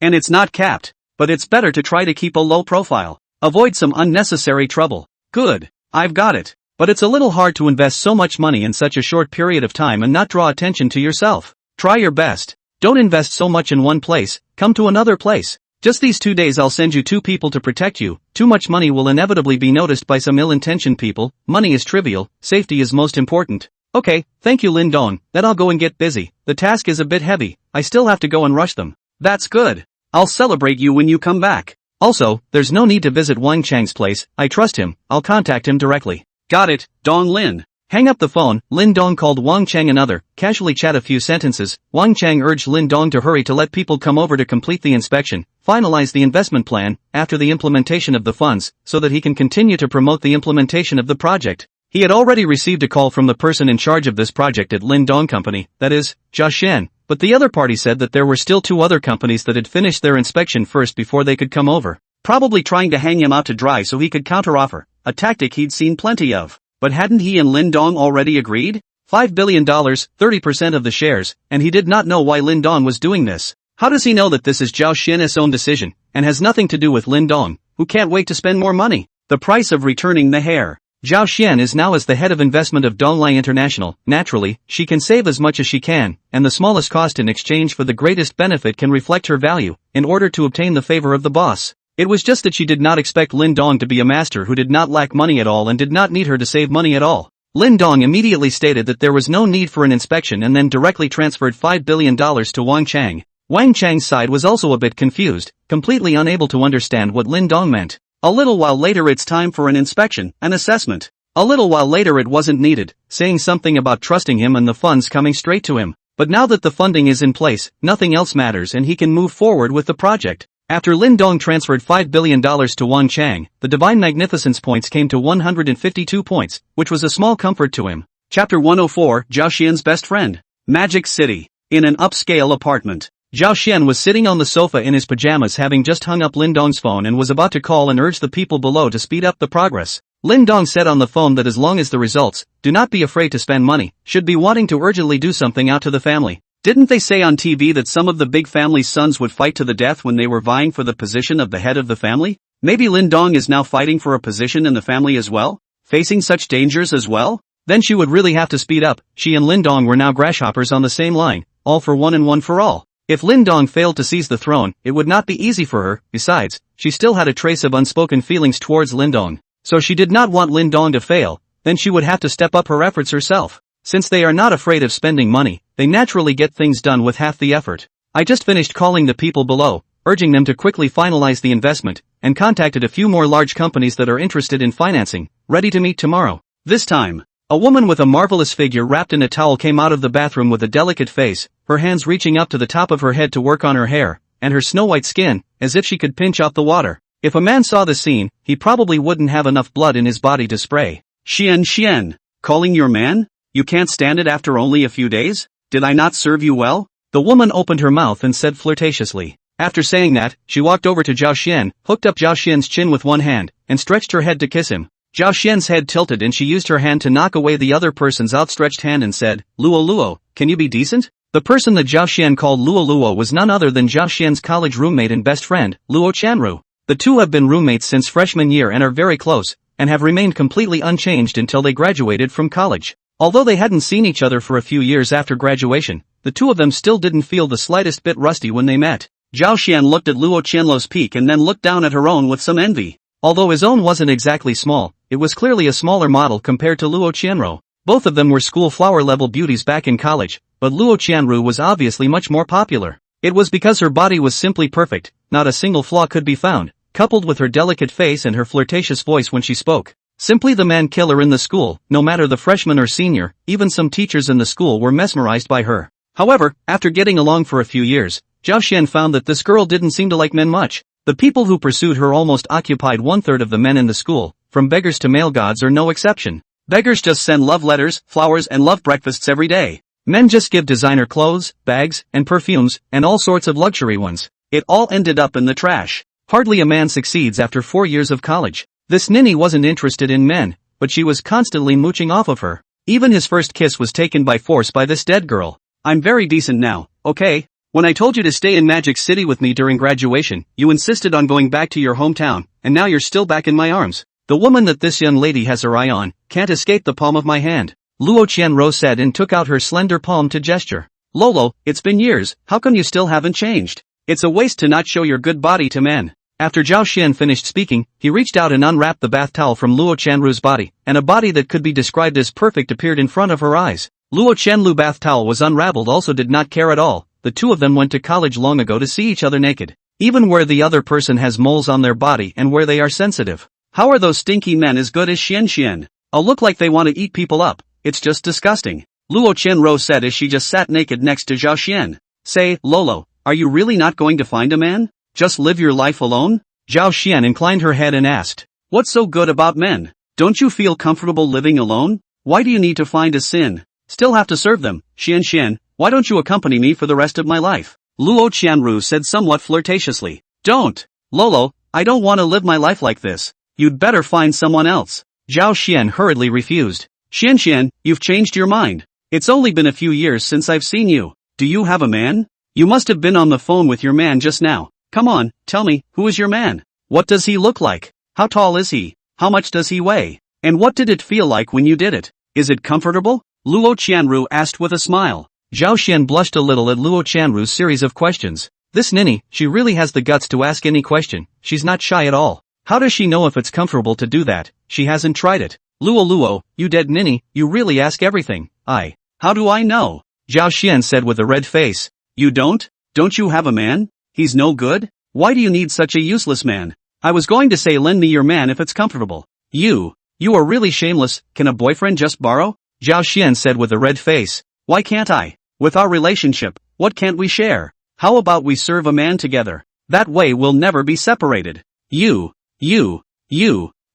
And it's not capped. But it's better to try to keep a low profile. Avoid some unnecessary trouble. Good. I've got it. But it's a little hard to invest so much money in such a short period of time and not draw attention to yourself. Try your best. Don't invest so much in one place, come to another place. Just these 2 days I'll send you 2 people to protect you. Too much money will inevitably be noticed by some ill-intentioned people. Money is trivial, safety is most important. Okay, thank you Lin Dong, then I'll go and get busy. The task is a bit heavy, I still have to go and rush them. That's good. I'll celebrate you when you come back. Also, there's no need to visit Wang Chang's place, I trust him, I'll contact him directly. Got it, Dong Lin. Hang up the phone. Lin Dong called Wang Chang another, casually chat a few sentences. Wang Chang urged Lin Dong to hurry to let people come over to complete the inspection, finalize the investment plan, after the implementation of the funds, so that he can continue to promote the implementation of the project. He had already received a call from the person in charge of this project at Lin Dong Company, that is, Jia Xian, but the other party said that there were still 2 other companies that had finished their inspection first before they could come over, probably trying to hang him out to dry so he could counteroffer, a tactic he'd seen plenty of. But hadn't he and Lin Dong already agreed? $5 billion, 30% of the shares, and he did not know why Lin Dong was doing this. How does he know that this is Zhao Xian's own decision, and has nothing to do with Lin Dong, who can't wait to spend more money? The price of returning the hair. Zhao Xian is now as the head of investment of Donglai International. Naturally, she can save as much as she can, and the smallest cost in exchange for the greatest benefit can reflect her value, in order to obtain the favor of the boss. It was just that she did not expect Lin Dong to be a master who did not lack money at all and did not need her to save money at all. Lin Dong immediately stated that there was no need for an inspection and then directly transferred $5 billion to Wang Chang. Wang Chang's side was also a bit confused, completely unable to understand what Lin Dong meant. A little while later it's time for an inspection, an assessment. A little while later it wasn't needed, saying something about trusting him and the funds coming straight to him. But now that the funding is in place, nothing else matters and he can move forward with the project. After Lin Dong transferred $5 billion to Wang Chang, the Divine Magnificence points came to 152 points, which was a small comfort to him. Chapter 104, Zhao Xian's Best Friend. Magic City. In an upscale apartment. Zhao Xian was sitting on the sofa in his pajamas having just hung up Lin Dong's phone and was about to call and urge the people below to speed up the progress. Lin Dong said on the phone that as long as the results, do not be afraid to spend money, should be wanting to urgently do something out to the family. Didn't they say on TV that some of the big family's sons would fight to the death when they were vying for the position of the head of the family? Maybe Lin Dong is now fighting for a position in the family as well? Facing such dangers as well? Then she would really have to speed up. She and Lin Dong were now grasshoppers on the same line, all for one and one for all. If Lin Dong failed to seize the throne, it would not be easy for her. Besides, she still had a trace of unspoken feelings towards Lin Dong. So she did not want Lin Dong to fail, then she would have to step up her efforts herself. Since they are not afraid of spending money, they naturally get things done with half the effort. I just finished calling the people below, urging them to quickly finalize the investment, and contacted a few more large companies that are interested in financing, ready to meet tomorrow. This time, a woman with a marvelous figure wrapped in a towel came out of the bathroom with a delicate face, her hands reaching up to the top of her head to work on her hair, and her snow-white skin, as if she could pinch off the water. If a man saw the scene, he probably wouldn't have enough blood in his body to spray. Xian, calling your man? You can't stand it after only a few days? Did I not serve you well? The woman opened her mouth and said flirtatiously. After saying that, she walked over to Zhao Xian, hooked up Zhao Xian's chin with one hand, and stretched her head to kiss him. Zhao Xian's head tilted and she used her hand to knock away the other person's outstretched hand and said, Luo, can you be decent? The person that Zhao Xian called Luo was none other than Zhao Xian's college roommate and best friend, Luo Chanru. The two have been roommates since freshman year and are very close, and have remained completely unchanged until they graduated from college. Although they hadn't seen each other for a few years after graduation, the two of them still didn't feel the slightest bit rusty when they met. Zhao Xian looked at Luo Qianluo's peak and then looked down at her own with some envy. Although his own wasn't exactly small, it was clearly a smaller model compared to Luo Qianru. Both of them were school flower-level beauties back in college, but Luo Qianru was obviously much more popular. It was because her body was simply perfect, not a single flaw could be found, coupled with her delicate face and her flirtatious voice when she spoke. Simply the man killer in the school, no matter the freshman or senior, even some teachers in the school were mesmerized by her. However, after getting along for a few years, Zhao Xian found that this girl didn't seem to like men much. The people who pursued her almost occupied 1/3 of the men in the school, from beggars to male gods are no exception. Beggars just send love letters, flowers and love breakfasts every day. Men just give designer clothes, bags, and perfumes, and all sorts of luxury ones. It all ended up in the trash. Hardly a man succeeds after 4 years of college. This ninny wasn't interested in men, but she was constantly mooching off of her. Even his first kiss was taken by force by this dead girl. I'm very decent now, okay? When I told you to stay in Magic City with me during graduation, you insisted on going back to your hometown, and now you're still back in my arms. The woman that this young lady has her eye on, can't escape the palm of my hand. Luo Qianru said and took out her slender palm to gesture. Lolo, it's been years, how come you still haven't changed? It's a waste to not show your good body to men. After Zhao Xian finished speaking, he reached out and unwrapped the bath towel from Luo Chanru's body, and a body that could be described as perfect appeared in front of her eyes. Luo Chanru bath towel was unraveled, also did not care at all. The two of them went to college long ago to see each other naked. Even where the other person has moles on their body and where they are sensitive. How are those stinky men as good as Xian Xian? Oh, look like they want to eat people up. It's just disgusting. Luo Chenro said as she just sat naked next to Zhao Xian. Say, Lolo, are you really not going to find a man? Just live your life alone? Zhao Xian inclined her head and asked. What's so good about men? Don't you feel comfortable living alone? Why do you need to find a sin? Still have to serve them. Xian Xian, why don't you accompany me for the rest of my life? Luo Qianru said somewhat flirtatiously. Don't. Lolo, I don't want to live my life like this. You'd better find someone else. Zhao Xian hurriedly refused. Xian Xian, you've changed your mind. It's only been a few years since I've seen you. Do you have a man? You must have been on the phone with your man just now. Come on, tell me, who is your man? What does he look like? How tall is he? How much does he weigh? And what did it feel like when you did it? Is it comfortable? Luo Qianru asked with a smile. Zhao Xian blushed a little at Luo Qianru's series of questions. This ninny, she really has the guts to ask any question. She's not shy at all. How does she know if it's comfortable to do that? She hasn't tried it. Luo, you dead ninny, you really ask everything. How do I know? Zhao Xian said with a red face. You don't? Don't you have a man? He's no good? Why do you need such a useless man? I was going to say lend me your man if it's comfortable. You are really shameless. Can a boyfriend just borrow? Zhao Xian said with a red face. Why can't I? With our relationship, what can't we share? How about we serve a man together? That way we'll never be separated. You.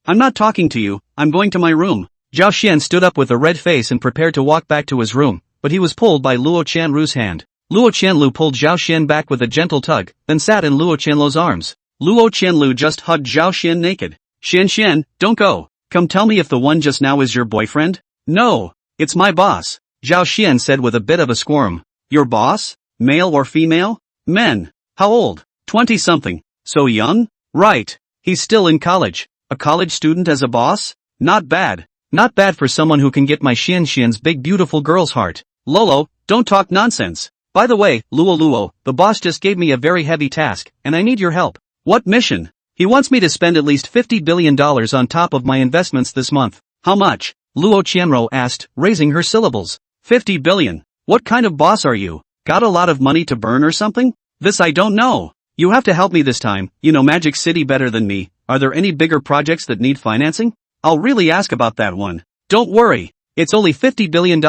I'm not talking to you, I'm going to my room. Zhao Xian stood up with a red face and prepared to walk back to his room, but he was pulled by Luo Qianru's hand. Luo Qianlu pulled Zhao Xian back with a gentle tug, then sat in Luo Qianlu's arms. Luo Qianlu just hugged Zhao Xian naked. Xian Xian, don't go. Come tell me if the one just now is your boyfriend? No, it's my boss. Zhao Xian said with a bit of a squirm. Your boss? Male or female? Men. How old? 20-something. So young? Right. He's still in college. A college student as a boss? Not bad. Not bad for someone who can get my Xian Xian's big beautiful girl's heart. Lolo, don't talk nonsense. By the way, Luo, the boss just gave me a very heavy task, and I need your help. What mission? He wants me to spend at least $50 billion on top of my investments this month. How much? Luo Qianro asked, raising her syllables. 50 billion. What kind of boss are you? Got a lot of money to burn or something? This I don't know. You have to help me this time. You know Magic City better than me. Are there any bigger projects that need financing? I'll really ask about that one. Don't worry. It's only $50 billion.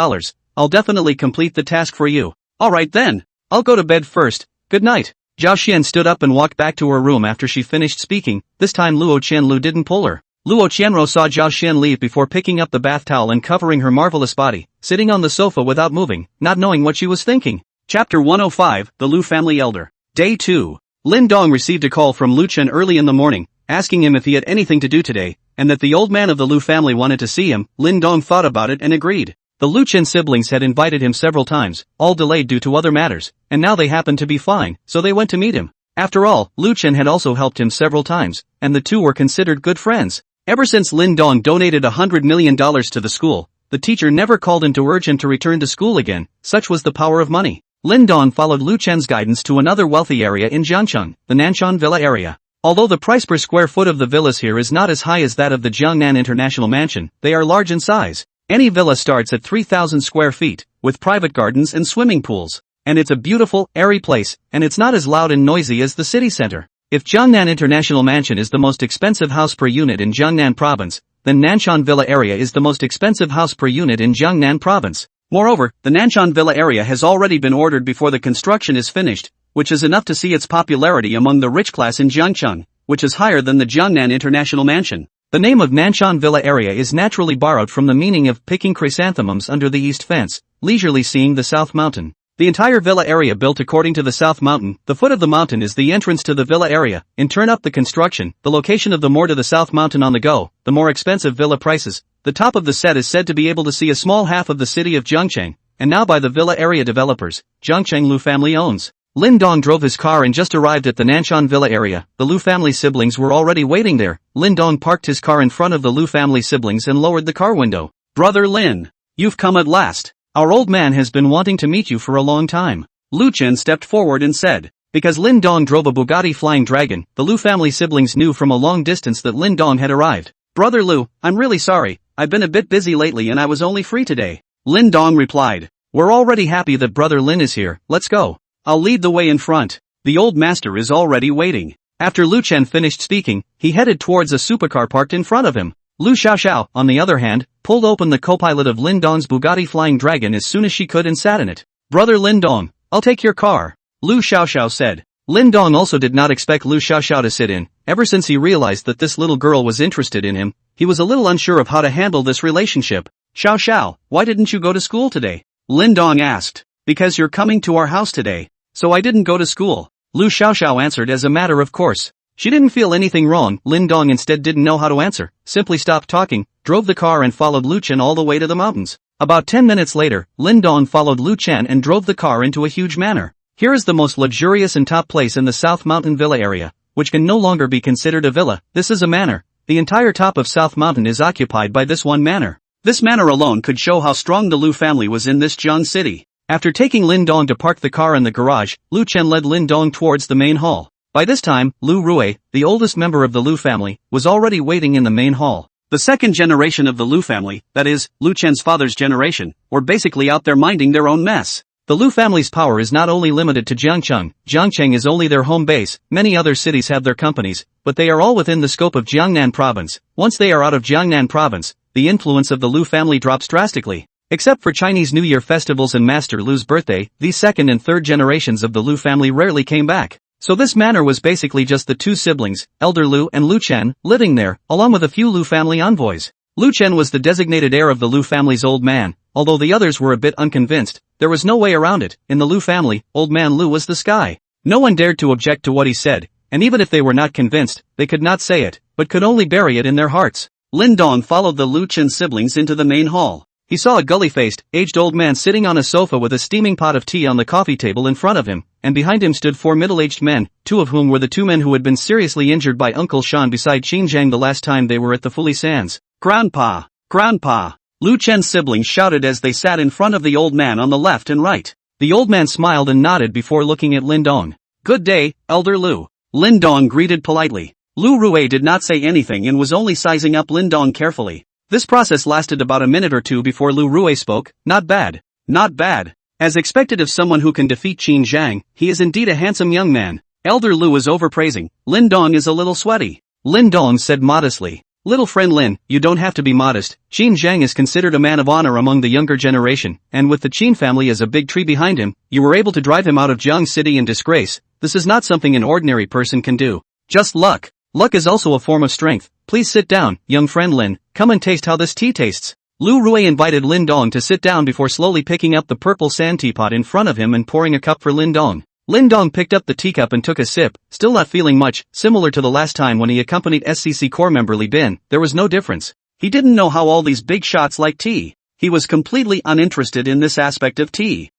I'll definitely complete the task for you. Alright then. I'll go to bed first. Good night. Zhao Xian stood up and walked back to her room after she finished speaking. This time Luo Qianlu didn't pull her. Luo Qianro saw Zhao Xian leave before picking up the bath towel and covering her marvelous body, sitting on the sofa without moving, not knowing what she was thinking. Chapter 105, The Lu Family Elder. Day 2. Lin Dong received a call from Lu Chen early in the morning, asking him if he had anything to do today, and that the old man of the Lu family wanted to see him. Lin Dong thought about it and agreed. The Lu Chen siblings had invited him several times, all delayed due to other matters, and now they happened to be fine, so they went to meet him. After all, Lu Chen had also helped him several times, and the two were considered good friends. Ever since Lin Dong donated $100 million to the school, the teacher never called him to urge him to return to school again, such was the power of money. Lin Dong followed Lu Chen's guidance to another wealthy area in Jiangcheng, the Nanshan Villa area. Although the price per square foot of the villas here is not as high as that of the Jiangnan International Mansion, they are large in size. Any villa starts at 3,000 square feet, with private gardens and swimming pools. And it's a beautiful, airy place, and it's not as loud and noisy as the city center. If Jiangnan International Mansion is the most expensive house per unit in Jiangnan Province, then Nanshan Villa area is the most expensive house per unit in Jiangnan Province. Moreover, the Nanshan Villa area has already been ordered before the construction is finished, which is enough to see its popularity among the rich class in Jiangcheng, which is higher than the Jiangnan International Mansion. The name of Nanshan Villa area is naturally borrowed from the meaning of picking chrysanthemums under the east fence, leisurely seeing the south mountain. The entire villa area built according to the south mountain. The foot of the mountain is the entrance to the villa area. In turn up the construction, the location of the more to the south mountain on the go, the more expensive villa prices. The top of the set is said to be able to see a small half of the city of Jiangcheng, and now by the villa area developers, Jiangcheng Lu family owns. Lin Dong drove his car and just arrived at the Nanshan Villa area. The Lu family siblings were already waiting there. Lin Dong parked his car in front of the Lu family siblings and lowered the car window. Brother Lin, you've come at last. Our old man has been wanting to meet you for a long time. Lu Chen stepped forward and said. Because Lin Dong drove a Bugatti Flying Dragon, the Lu family siblings knew from a long distance that Lin Dong had arrived. "Brother Lu, I'm really sorry, I've been a bit busy lately and I was only free today," Lin Dong replied. "We're already happy that Brother Lin is here, let's go. I'll lead the way in front. The old master is already waiting." After Lu Chen finished speaking, he headed towards a supercar parked in front of him. Lu Xiaoxiao, on the other hand, pulled open the co-pilot of Lin Dong's Bugatti Flying Dragon as soon as she could and sat in it. "Brother Lin Dong, I'll take your car," Lu Xiaoxiao said. Lin Dong also did not expect Lu Xiaoxiao to sit in. Ever since he realized that this little girl was interested in him, he was a little unsure of how to handle this relationship. "Xiaoxiao, why didn't you go to school today?" Lin Dong asked. "Because you're coming to our house today. So I didn't go to school," Lu Xiaoxiao answered as a matter of course. She didn't feel anything wrong. Lin Dong instead didn't know how to answer, simply stopped talking, drove the car and followed Lu Chen all the way to the mountains. About 10 minutes later, Lin Dong followed Lu Chen and drove the car into a huge manor. Here is the most luxurious and top place in the South Mountain Villa area, which can no longer be considered a villa. This is a manor. The entire top of South Mountain is occupied by this one manor. This manor alone could show how strong the Lu family was in this Jiang city. After taking Lin Dong to park the car in the garage, Lu Chen led Lin Dong towards the main hall. By this time, Lu Rui, the oldest member of the Lu family, was already waiting in the main hall. The second generation of the Lu family, that is, Lu Chen's father's generation, were basically out there minding their own mess. The Lu family's power is not only limited to Jiangcheng. Jiangcheng is only their home base. Many other cities have their companies, but they are all within the scope of Jiangnan province. Once they are out of Jiangnan province, the influence of the Lu family drops drastically. Except for Chinese New Year festivals and Master Lu's birthday, these second and third generations of the Lu family rarely came back. So this manor was basically just the two siblings, Elder Lu and Lu Chen, living there, along with a few Lu family envoys. Lu Chen was the designated heir of the Lu family's old man. Although the others were a bit unconvinced, there was no way around it. In the Lu family, old man Lu was the sky. No one dared to object to what he said, and even if they were not convinced, they could not say it, but could only bury it in their hearts. Lin Dong followed the Lu Chen siblings into the main hall. He saw a gully-faced, aged old man sitting on a sofa with a steaming pot of tea on the coffee table in front of him, and behind him stood 4 middle-aged men, 2 of whom were the 2 men who had been seriously injured by Uncle Shan beside Xinjiang the last time they were at the Fuli Sands. "Grandpa! Grandpa!" Lu Chen's siblings shouted as they sat in front of the old man on the left and right. The old man smiled and nodded before looking at Lin Dong. "Good day, Elder Lu." Lin Dong greeted politely. Lu Rui did not say anything and was only sizing up Lin Dong carefully. This process lasted about a minute or two before Lu Rui spoke. "Not bad. Not bad. As expected of someone who can defeat Qin Zhang, he is indeed a handsome young man." Elder Lu was overpraising. "Lin Dong is a little sweaty," Lin Dong said modestly. "Little friend Lin, you don't have to be modest. Qin Zhang is considered a man of honor among the younger generation, and with the Qin family as a big tree behind him, you were able to drive him out of Jiang City in disgrace. This is not something an ordinary person can do. Just luck. Luck is also a form of strength. Please sit down, young friend Lin, come and taste how this tea tastes." Lu Rui invited Lin Dong to sit down before slowly picking up the purple sand teapot in front of him and pouring a cup for Lin Dong. Lin Dong picked up the teacup and took a sip, still not feeling much. Similar to the last time when he accompanied SCC core member Li Bin, there was no difference. He didn't know how all these big shots like tea. He was completely uninterested in this aspect of tea.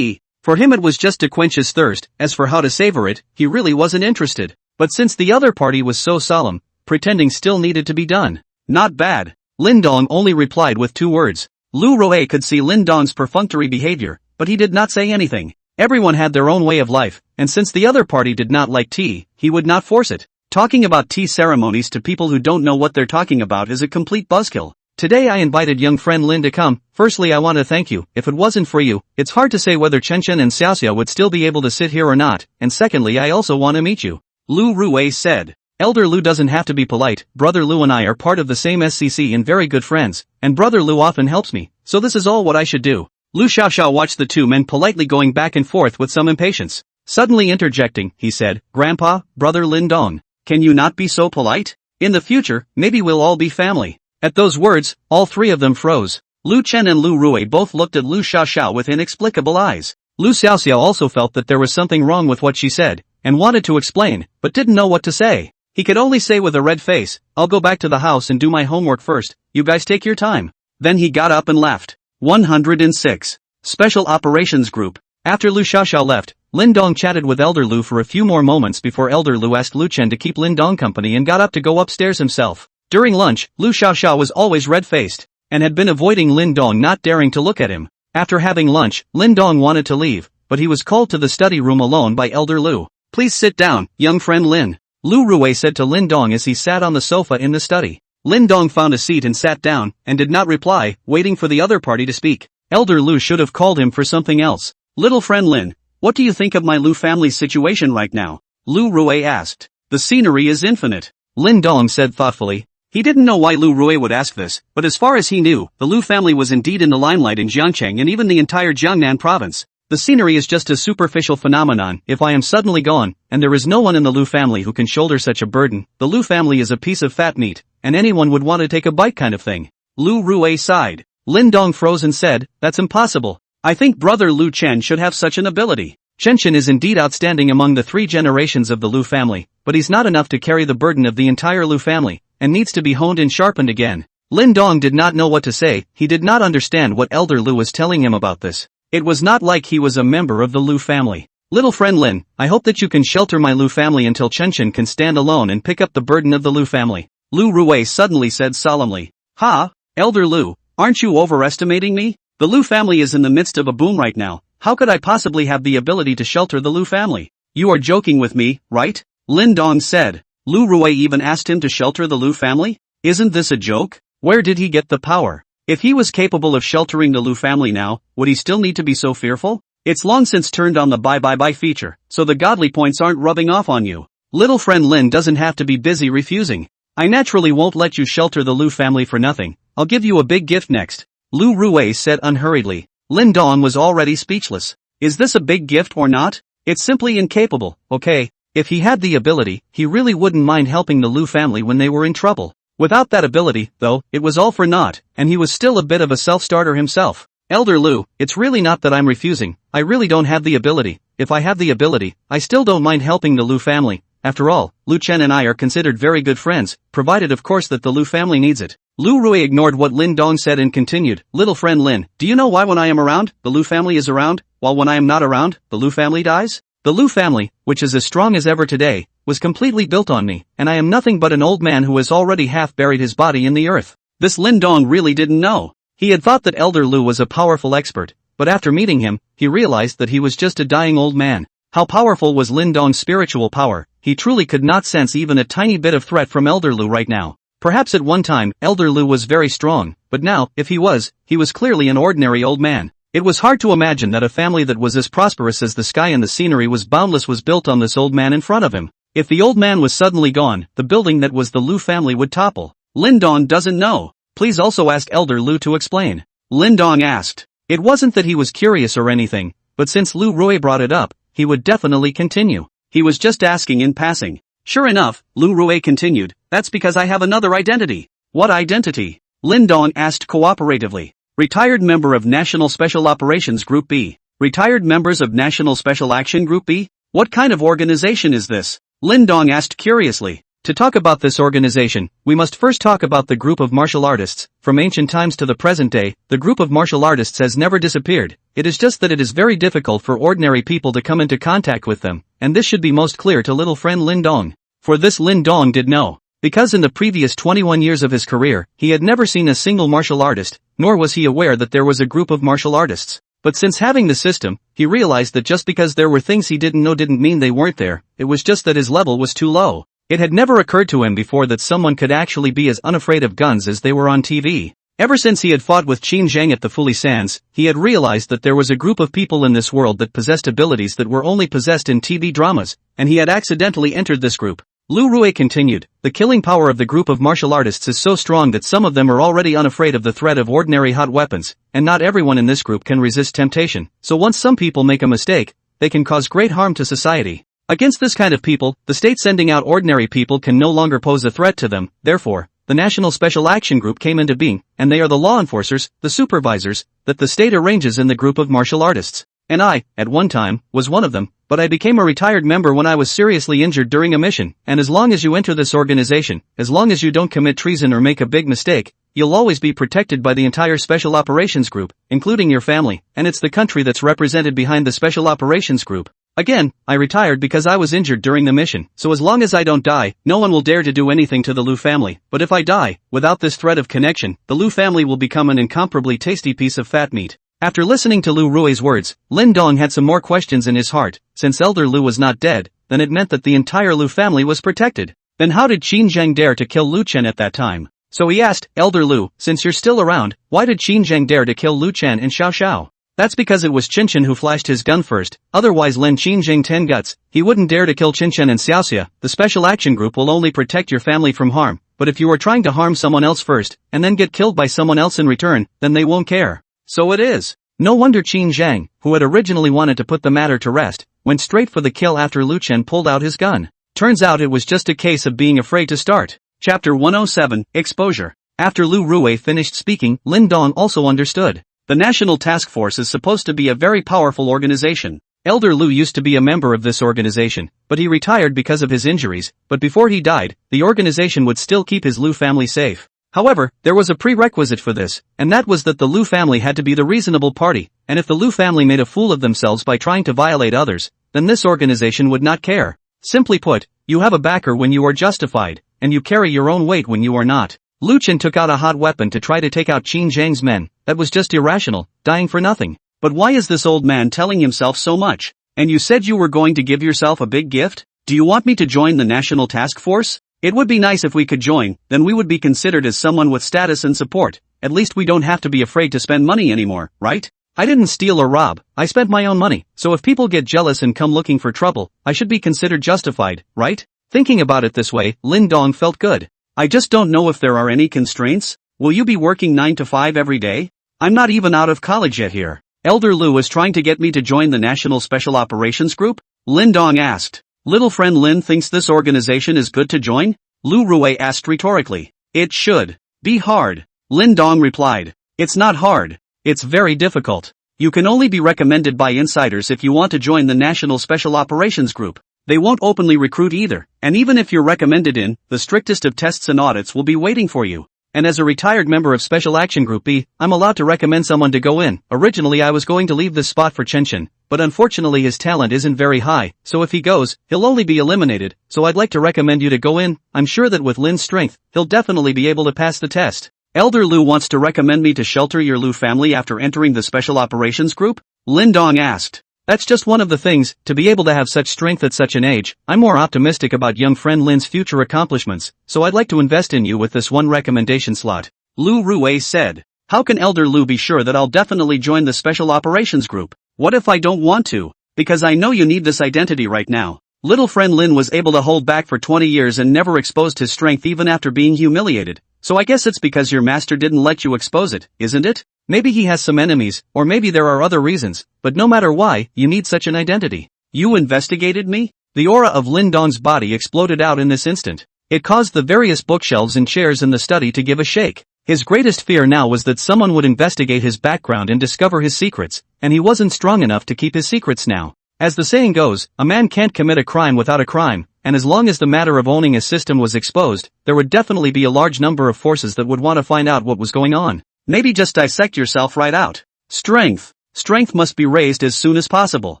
For him it was just to quench his thirst. As for how to savor it, he really wasn't interested. But since the other party was so solemn, pretending still needed to be done. "Not bad." Lin Dong only replied with 2 words. Lu Rui could see Lin Dong's perfunctory behavior, but he did not say anything. Everyone had their own way of life, and since the other party did not like tea, he would not force it. Talking about tea ceremonies to people who don't know what they're talking about is a complete buzzkill. "Today I invited young friend Lin to come. Firstly I want to thank you. If it wasn't for you, it's hard to say whether Chen Chen and Xiaoxia would still be able to sit here or not, and secondly I also want to meet you," Lu Rui said. "Elder Lu doesn't have to be polite. Brother Lu and I are part of the same SCC and very good friends, and Brother Lu often helps me, so this is all what I should do." Lu Xiaoxiao watched the 2 men politely going back and forth with some impatience. Suddenly interjecting, he said, "Grandpa, Brother Lin Dong, can you not be so polite? In the future, maybe we'll all be family." At those words, all 3 of them froze. Lu Chen and Lu Rui both looked at Lu Xiaoxiao with inexplicable eyes. Lu Xiaoxiao also felt that there was something wrong with what she said, and wanted to explain, but didn't know what to say. He could only say with a red face, "I'll go back to the house and do my homework first, you guys take your time." Then he got up and left. 106. Special Operations Group. After Lu Xiaoxiao left, Lin Dong chatted with Elder Lu for a few more moments before Elder Lu asked Lu Chen to keep Lin Dong company and got up to go upstairs himself. During lunch, Lu Xiaoxiao was always red-faced, and had been avoiding Lin Dong, not daring to look at him. After having lunch, Lin Dong wanted to leave, but he was called to the study room alone by Elder Lu. Please sit down, young friend Lin. Lu Rui said to Lin Dong as he sat on the sofa in the study. Lin Dong found a seat and sat down, and did not reply, waiting for the other party to speak. Elder Lu should have called him for something else. Little friend Lin, what do you think of my Lu family's situation right now? Lu Rui asked. The scenery is infinite. Lin Dong said thoughtfully. He didn't know why Lu Rui would ask this, but as far as he knew, the Lu family was indeed in the limelight in Jiangcheng and even the entire Jiangnan province. The scenery is just a superficial phenomenon. If I am suddenly gone, and there is no one in the Lu family who can shoulder such a burden, the Lu family is a piece of fat meat, and anyone would want to take a bite kind of thing. Lu Rui sighed. Lin Dong froze and said, that's impossible. I think brother Lu Chen should have such an ability. Chen is indeed outstanding among the 3 generations of the Lu family, but he's not enough to carry the burden of the entire Lu family, and needs to be honed and sharpened again. Lin Dong did not know what to say. He did not understand what Elder Lu was telling him about this. It was not like he was a member of the Lu family. Little friend Lin, I hope that you can shelter my Lu family until Chen can stand alone and pick up the burden of the Lu family. Lu Rui suddenly said solemnly. Ha, Elder Lu, aren't you overestimating me? The Lu family is in the midst of a boom right now. How could I possibly have the ability to shelter the Lu family? You are joking with me, right? Lin Dong said. Lu Rui even asked him to shelter the Lu family? Isn't this a joke? Where did he get the power? If he was capable of sheltering the Lu family now, would he still need to be so fearful? It's long since turned on the bye feature, so the godly points aren't rubbing off on you. Little friend Lin doesn't have to be busy refusing. I naturally won't let you shelter the Lu family for nothing. I'll give you a big gift next. Lu Rui said unhurriedly. Lin Dong was already speechless. Is this a big gift or not? It's simply incapable, okay? If he had the ability, he really wouldn't mind helping the Lu family when they were in trouble. Without that ability, though, it was all for naught, and he was still a bit of a self-starter himself. Elder Lu, it's really not that I'm refusing. I really don't have the ability. If I have the ability, I still don't mind helping the Lu family. After all, Lu Chen and I are considered very good friends, provided of course that the Lu family needs it. Lu Rui ignored what Lin Dong said and continued, little friend Lin, do you know why when I am around, the Lu family is around, while when I am not around, the Lu family dies? The Lu family, which is as strong as ever today, was completely built on me, and I am nothing but an old man who has already half buried his body in the earth. This Lin Dong really didn't know. He had thought that Elder Lu was a powerful expert, but after meeting him, he realized that he was just a dying old man. How powerful was Lin Dong's spiritual power? He truly could not sense even a tiny bit of threat from Elder Lu right now. Perhaps at one time, Elder Lu was very strong, but now, if he was clearly an ordinary old man. It was hard to imagine that a family that was as prosperous as the sky and the scenery was boundless was built on this old man in front of him. If the old man was suddenly gone, the building that was the Lu family would topple. Lin Dong doesn't know. Please also ask Elder Lu to explain. Lin Dong asked. It wasn't that he was curious or anything, but since Lu Rui brought it up, he would definitely continue. He was just asking in passing. Sure enough, Lu Rui continued, that's because I have another identity. What identity? Lin Dong asked cooperatively. Retired member of National Special Operations Group B. Retired members of National Special Action Group B? What kind of organization is this? Lin Dong asked curiously. To talk about this organization, we must first talk about the group of martial artists. From ancient times to the present day, the group of martial artists has never disappeared. It is just that it is very difficult for ordinary people to come into contact with them, and this should be most clear to little friend Lin Dong. For this Lin Dong did know. Because in the previous 21 years of his career, he had never seen a single martial artist, nor was he aware that there was a group of martial artists. But since having the system, he realized that just because there were things he didn't know didn't mean they weren't there, it was just that his level was too low. It had never occurred to him before that someone could actually be as unafraid of guns as they were on TV. Ever since he had fought with Qin Zhang at the Fuli Sands, he had realized that there was a group of people in this world that possessed abilities that were only possessed in TV dramas, and he had accidentally entered this group. Lu Rui continued, the killing power of the group of martial artists is so strong that some of them are already unafraid of the threat of ordinary hot weapons, and not everyone in this group can resist temptation, so once some people make a mistake, they can cause great harm to society. Against this kind of people, the state sending out ordinary people can no longer pose a threat to them, therefore, the National Special Action Group came into being, and they are the law enforcers, the supervisors, that the state arranges in the group of martial artists. And I, at one time, was one of them, but I became a retired member when I was seriously injured during a mission, and as long as you enter this organization, as long as you don't commit treason or make a big mistake, you'll always be protected by the entire Special Operations Group, including your family, and it's the country that's represented behind the Special Operations Group. Again, I retired because I was injured during the mission, so as long as I don't die, no one will dare to do anything to the Lu family, but if I die, without this thread of connection, the Lu family will become an incomparably tasty piece of fat meat. After listening to Lu Rui's words, Lin Dong had some more questions in his heart. Since Elder Lu was not dead, then it meant that the entire Lu family was protected. Then how did Qin Zheng dare to kill Lu Chen at that time? So he asked, Elder Lu, since you're still around, why did Qin Zheng dare to kill Lu Chen and Xiao Xiao? That's because it was Qin Chen who flashed his gun first, otherwise Lin Qin Zheng 10 guts, he wouldn't dare to kill Qin Chen and Xiaoxia. The special action group will only protect your family from harm, but if you are trying to harm someone else first, and then get killed by someone else in return, then they won't care. So it is. No wonder Qin Zheng, who had originally wanted to put the matter to rest, went straight for the kill after Lu Chen pulled out his gun. Turns out it was just a case of being afraid to start. Chapter 107, Exposure. After Lu Rui finished speaking, Lin Dong also understood. The National Task Force is supposed to be a very powerful organization. Elder Lu used to be a member of this organization, but he retired because of his injuries, but before he died, the organization would still keep his Lu family safe. However, there was a prerequisite for this, and that was that the Lu family had to be the reasonable party, and if the Lu family made a fool of themselves by trying to violate others, then this organization would not care. Simply put, you have a backer when you are justified, and you carry your own weight when you are not. Lu Chen took out a hot weapon to try to take out Qin Zheng's men. That was just irrational, dying for nothing. But why is this old man telling himself so much? And you said you were going to give yourself a big gift? Do you want me to join the National Task Force? It would be nice if we could join, then we would be considered as someone with status and support. At least we don't have to be afraid to spend money anymore, right? I didn't steal or rob, I spent my own money, so if people get jealous and come looking for trouble, I should be considered justified, right? Thinking about it this way, Lin Dong felt good. I just don't know if there are any constraints. Will you be working 9 to 5 every day? I'm not even out of college yet here. Elder Lu was trying to get me to join the National Special Operations Group? Lin Dong asked. Little friend Lin thinks this organization is good to join? Lu Rui asked rhetorically. It should be hard. Lin Dong replied. It's not hard. It's very difficult. You can only be recommended by insiders if you want to join the National Special Operations Group. They won't openly recruit either, and even if you're recommended in, the strictest of tests and audits will be waiting for you. And as a retired member of Special Action Group B, I'm allowed to recommend someone to go in. Originally I was going to leave this spot for Chen Chen, but unfortunately his talent isn't very high, so if he goes, he'll only be eliminated, so I'd like to recommend you to go in. I'm sure that with Lin's strength, he'll definitely be able to pass the test. Elder Lu wants to recommend me to shelter your Lu family after entering the Special Operations Group? Lin Dong asked. That's just one of the things, to be able to have such strength at such an age. I'm more optimistic about young friend Lin's future accomplishments, so I'd like to invest in you with this one recommendation slot. Lu Rui said. How can Elder Lu be sure that I'll definitely join the Special Operations Group? What if I don't want to? Because I know you need this identity right now. Little friend Lin was able to hold back for 20 years and never exposed his strength even after being humiliated. So I guess it's because your master didn't let you expose it, isn't it? Maybe he has some enemies, or maybe there are other reasons, but no matter why, you need such an identity. You investigated me? The aura of Lin Dong's body exploded out in this instant. It caused the various bookshelves and chairs in the study to give a shake. His greatest fear now was that someone would investigate his background and discover his secrets, and he wasn't strong enough to keep his secrets now. As the saying goes, a man can't commit a crime without a crime, and as long as the matter of owning a system was exposed, there would definitely be a large number of forces that would want to find out what was going on. Maybe just dissect yourself right out. Strength. Strength must be raised as soon as possible.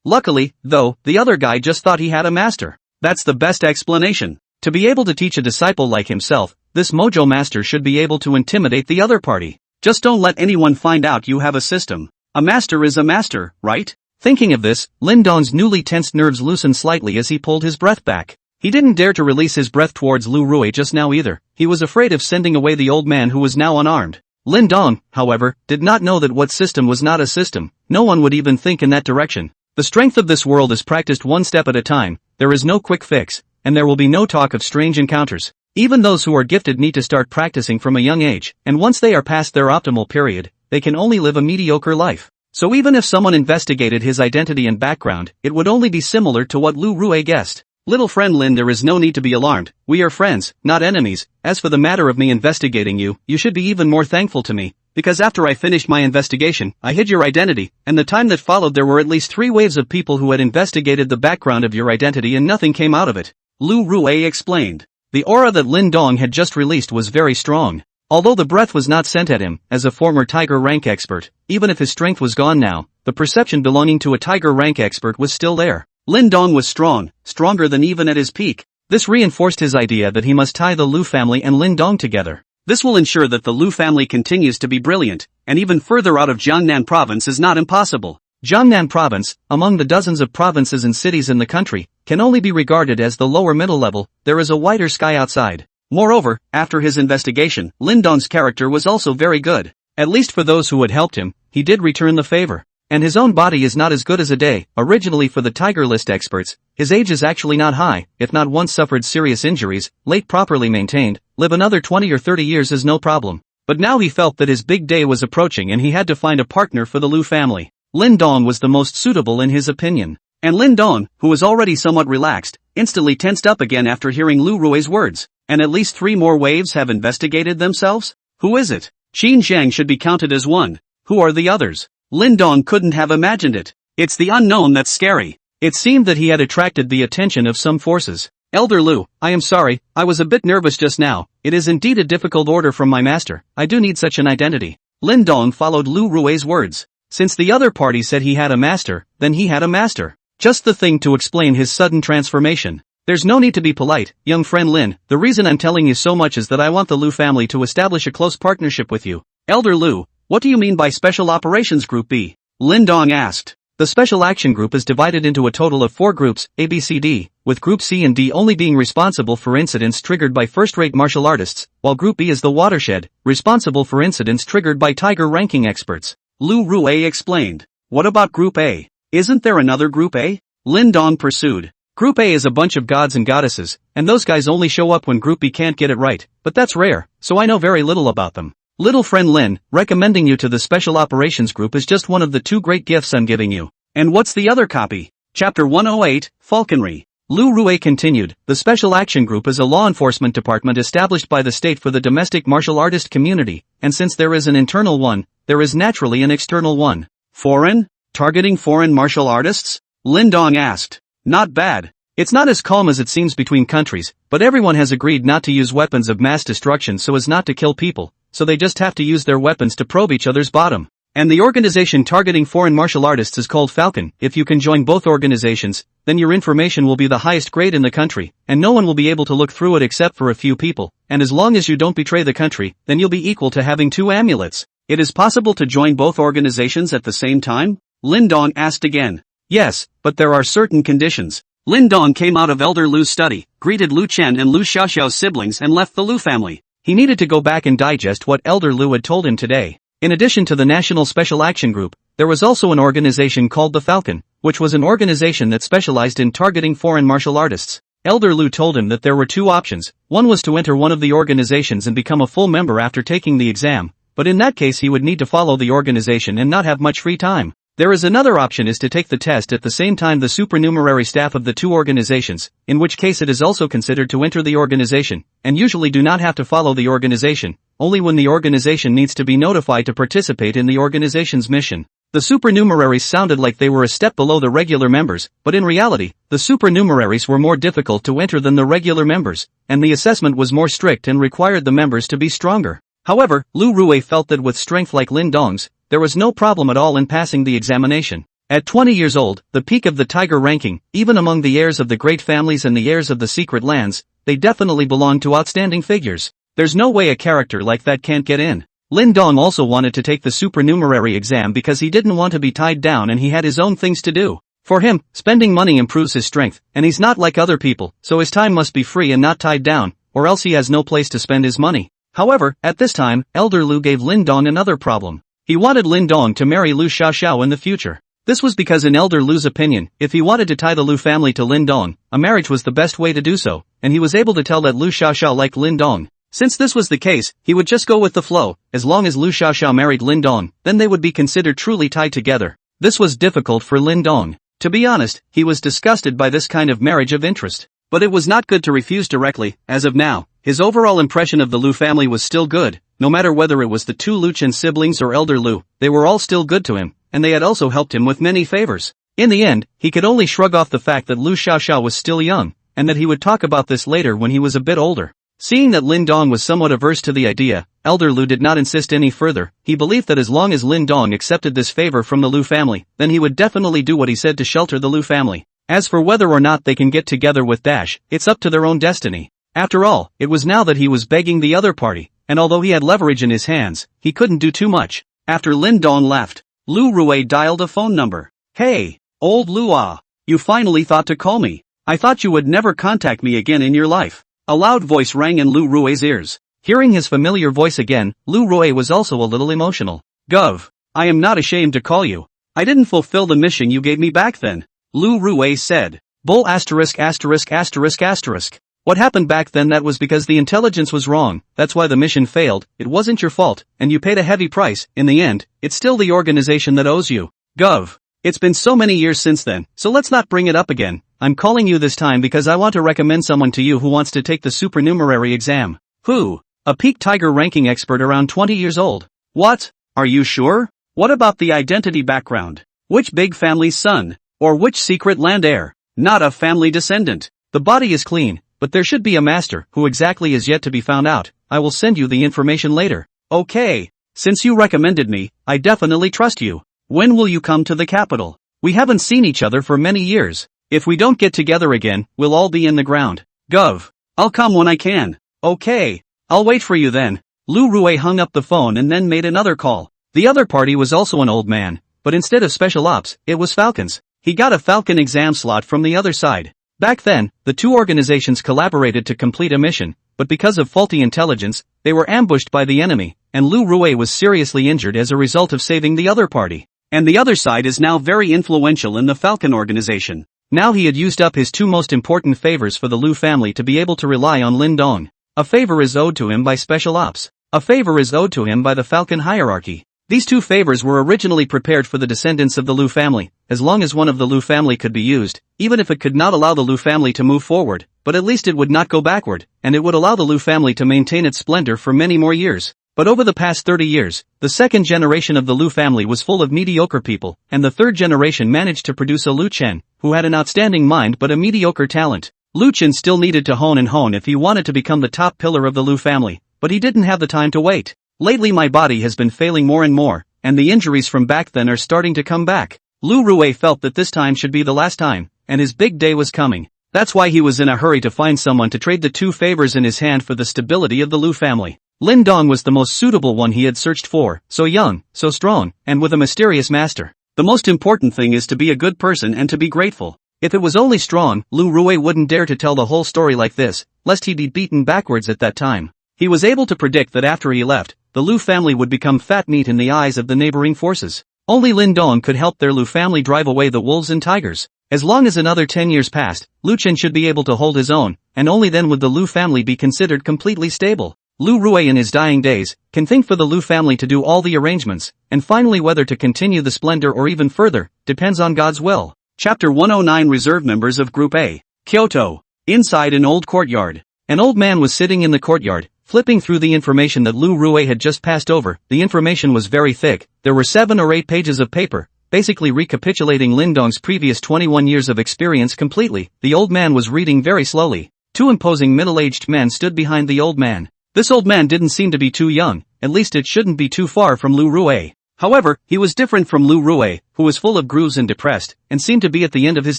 Luckily, though, the other guy just thought he had a master. That's the best explanation. To be able to teach a disciple like himself, this Mojo master should be able to intimidate the other party. Just don't let anyone find out you have a system. A master is a master, right? Thinking of this, Lin Dong's newly tensed nerves loosened slightly as he pulled his breath back. He didn't dare to release his breath towards Lu Rui just now either. He was afraid of sending away the old man who was now unarmed. Lin Dong, however, did not know that what system was not a system. No one would even think in that direction. The strength of this world is practiced one step at a time. There is no quick fix, and there will be no talk of strange encounters. Even those who are gifted need to start practicing from a young age, and once they are past their optimal period, they can only live a mediocre life. So even if someone investigated his identity and background, it would only be similar to what Lu Rui guessed. Little friend Lin, there is no need to be alarmed. We are friends, not enemies. As for the matter of me investigating you, you should be even more thankful to me, because after I finished my investigation, I hid your identity, and the time that followed there were at least 3 waves of people who had investigated the background of your identity and nothing came out of it. Lu Rui explained. The aura that Lin Dong had just released was very strong. Although the breath was not sent at him, as a former tiger rank expert, even if his strength was gone now, the perception belonging to a tiger rank expert was still there. Lin Dong was strong, stronger than even at his peak. This reinforced his idea that he must tie the Lu family and Lin Dong together. This will ensure that the Lu family continues to be brilliant, and even further out of Jiangnan province is not impossible. Jiangnan Province, among the dozens of provinces and cities in the country, can only be regarded as the lower middle level. There is a wider sky outside. Moreover, after his investigation, Lin Dong's character was also very good. At least for those who had helped him, he did return the favor. And his own body is not as good as a day. Originally for the Tiger List experts, his age is actually not high. If not once suffered serious injuries, late properly maintained, live another 20 or 30 years is no problem. But now he felt that his big day was approaching and he had to find a partner for the Lu family. Lin Dong was the most suitable in his opinion. And Lin Dong, who was already somewhat relaxed, instantly tensed up again after hearing Lu Rui's words. And at least 3 more waves have investigated themselves? Who is it? Qin Zhang should be counted as one. Who are the others? Lin Dong couldn't have imagined it. It's the unknown that's scary. It seemed that he had attracted the attention of some forces. Elder Lu, I am sorry, I was a bit nervous just now. It is indeed a difficult order from my master. I do need such an identity. Lin Dong followed Lu Rui's words. Since the other party said he had a master, then he had a master. Just the thing to explain his sudden transformation. There's no need to be polite, young friend Lin. The reason I'm telling you so much is that I want the Lu family to establish a close partnership with you. Elder Lu, what do you mean by Special Operations Group B? Lin Dong asked. The Special Action Group is divided into a total of 4 groups, A, B, C, D, with Group C and D only being responsible for incidents triggered by first-rate martial artists, while Group B is the watershed, responsible for incidents triggered by Tiger ranking experts. Lu Rui explained. What about Group A? Isn't there another Group A? Lin Dong pursued. Group A is a bunch of gods and goddesses, and those guys only show up when Group B can't get it right, but that's rare, so I know very little about them. Little friend Lin, recommending you to the Special Operations Group is just one of the 2 great gifts I'm giving you. And what's the other copy? Chapter 108, Falconry. Lu Rui continued, the Special Action Group is a law enforcement department established by the state for the domestic martial artist community, and since there is an internal one, there is naturally an external one. Foreign? Targeting foreign martial artists? Lin Dong asked. Not bad. It's not as calm as it seems between countries, but everyone has agreed not to use weapons of mass destruction so as not to kill people, so they just have to use their weapons to probe each other's bottom. And the organization targeting foreign martial artists is called Falcon. If you can join both organizations, then your information will be the highest grade in the country, and no one will be able to look through it except for a few people, and as long as you don't betray the country, then you'll be equal to having 2 amulets. It is possible to join both organizations at the same time? Lin Dong asked again. Yes, but there are certain conditions. Lin Dong came out of Elder Lu's study, greeted Lu Chen and Lu Xiaoxiao's siblings and left the Lu family. He needed to go back and digest what Elder Lu had told him today. In addition to the National Special Action Group, there was also an organization called the Falcon, which was an organization that specialized in targeting foreign martial artists. Elder Lu told him that there were 2 options. One was to enter one of the organizations and become a full member after taking the exam, but in that case he would need to follow the organization and not have much free time. There is another option is to take the test at the same time the supernumerary staff of the 2 organizations, in which case it is also considered to enter the organization, and usually do not have to follow the organization, only when the organization needs to be notified to participate in the organization's mission. The supernumeraries sounded like they were a step below the regular members, but in reality, the supernumeraries were more difficult to enter than the regular members, and the assessment was more strict and required the members to be stronger. However, Lu Rui felt that with strength like Lin Dong's, there was no problem at all in passing the examination. At 20 years old, the peak of the Tiger ranking, even among the heirs of the great families and the heirs of the secret lands, they definitely belonged to outstanding figures. There's no way a character like that can't get in. Lin Dong also wanted to take the supernumerary exam because he didn't want to be tied down and he had his own things to do. For him, spending money improves his strength, and he's not like other people, so his time must be free and not tied down, or else he has no place to spend his money. However, at this time, Elder Lu gave Lin Dong another problem. He wanted Lin Dong to marry Lu Xiaoxiao in the future. This was because in Elder Lu's opinion, if he wanted to tie the Lu family to Lin Dong, a marriage was the best way to do so, and he was able to tell that Lu Xiaoxiao liked Lin Dong. Since this was the case, he would just go with the flow. As long as Lu Xiaoxiao married Lin Dong, then they would be considered truly tied together. This was difficult for Lin Dong. To be honest, he was disgusted by this kind of marriage of interest. But it was not good to refuse directly. As of now, his overall impression of the Lu family was still good. No matter whether it was the 2 Lu Chen siblings or Elder Lu, they were all still good to him, and they had also helped him with many favors. In the end, he could only shrug off the fact that Lu Xiaoxiao was still young, and that he would talk about this later when he was a bit older. Seeing that Lin Dong was somewhat averse to the idea, Elder Lu did not insist any further. He believed that as long as Lin Dong accepted this favor from the Lu family, then he would definitely do what he said to shelter the Lu family. As for whether or not they can get together with Dash, it's up to their own destiny. After all, it was now that he was begging the other party, and although he had leverage in his hands, he couldn't do too much. After Lin Dong left, Lu Rue dialed a phone number. Hey, old Lua. You finally thought to call me. I thought you would never contact me again in your life. A loud voice rang in Lu Rue's ears. Hearing his familiar voice again, Lu Rue was also a little emotional. Gov. I am not ashamed to call you. I didn't fulfill the mission you gave me back then. Lu Rue said. Bull asterisk asterisk asterisk asterisk. What happened back then? That was because the intelligence was wrong, that's why the mission failed, it wasn't your fault, and you paid a heavy price. In the end, it's still the organization that owes you. Gov. It's been so many years since then, so let's not bring it up again. I'm calling you this time because I want to recommend someone to you who wants to take the supernumerary exam. Who? A peak tiger ranking expert around 20 years old. What? Are you sure? What about the identity background? Which big family's son? Or which secret land heir? Not a family descendant. The body is clean, but there should be a master, who exactly is yet to be found out. I will send you the information later. Okay. Since you recommended me, I definitely trust you. When will you come to the capital? We haven't seen each other for many years. If we don't get together again, we'll all be in the ground. Gov. I'll come when I can. Okay. I'll wait for you then. Lu Rue hung up the phone and then made another call. The other party was also an old man, but instead of special ops, it was Falcons. He got a Falcon exam slot from the other side. Back then, the two organizations collaborated to complete a mission, but because of faulty intelligence, they were ambushed by the enemy, and Lu Rue was seriously injured as a result of saving the other party. And the other side is now very influential in the Falcon organization. Now he had used up his two most important favors for the Lu family to be able to rely on Lin Dong. A favor is owed to him by special ops. A favor is owed to him by the Falcon hierarchy. These two favors were originally prepared for the descendants of the Lu family, as long as one of the Lu family could be used, even if it could not allow the Lu family to move forward, but at least it would not go backward, and it would allow the Lu family to maintain its splendor for many more years. But over the past 30 years, the second generation of the Lu family was full of mediocre people, and the third generation managed to produce a Lu Chen, who had an outstanding mind but a mediocre talent. Lu Chen still needed to hone if he wanted to become the top pillar of the Lu family, but he didn't have the time to wait. Lately my body has been failing more and more, and the injuries from back then are starting to come back. Lu Rue felt that this time should be the last time, and his big day was coming. That's why he was in a hurry to find someone to trade the two favors in his hand for the stability of the Lu family. Lin Dong was the most suitable one he had searched for, so young, so strong, and with a mysterious master. The most important thing is to be a good person and to be grateful. If it was only strong, Lu Rue wouldn't dare to tell the whole story like this, lest he be beaten backwards at that time. He was able to predict that after he left, the Lu family would become fat meat in the eyes of the neighboring forces. Only Lin Dong could help their Lu family drive away the wolves and tigers. As long as another 10 years passed, Lu Chen should be able to hold his own, and only then would the Lu family be considered completely stable. Lu Rue in his dying days can think for the Lu family to do all the arrangements, and finally whether to continue the splendor or even further, depends on God's will. Chapter 109 Reserve Members of Group A. Kyoto. Inside an old courtyard. An old man was sitting in the courtyard, flipping through the information that Lu Rue had just passed over. The information was very thick. There were 7 or 8 pages of paper, basically recapitulating Lin Dong's previous 21 years of experience completely. The old man was reading very slowly. 2 imposing middle-aged men stood behind the old man. This old man didn't seem to be too young, at least it shouldn't be too far from Lu Rue. However, he was different from Lu Rue, who was full of grooves and depressed, and seemed to be at the end of his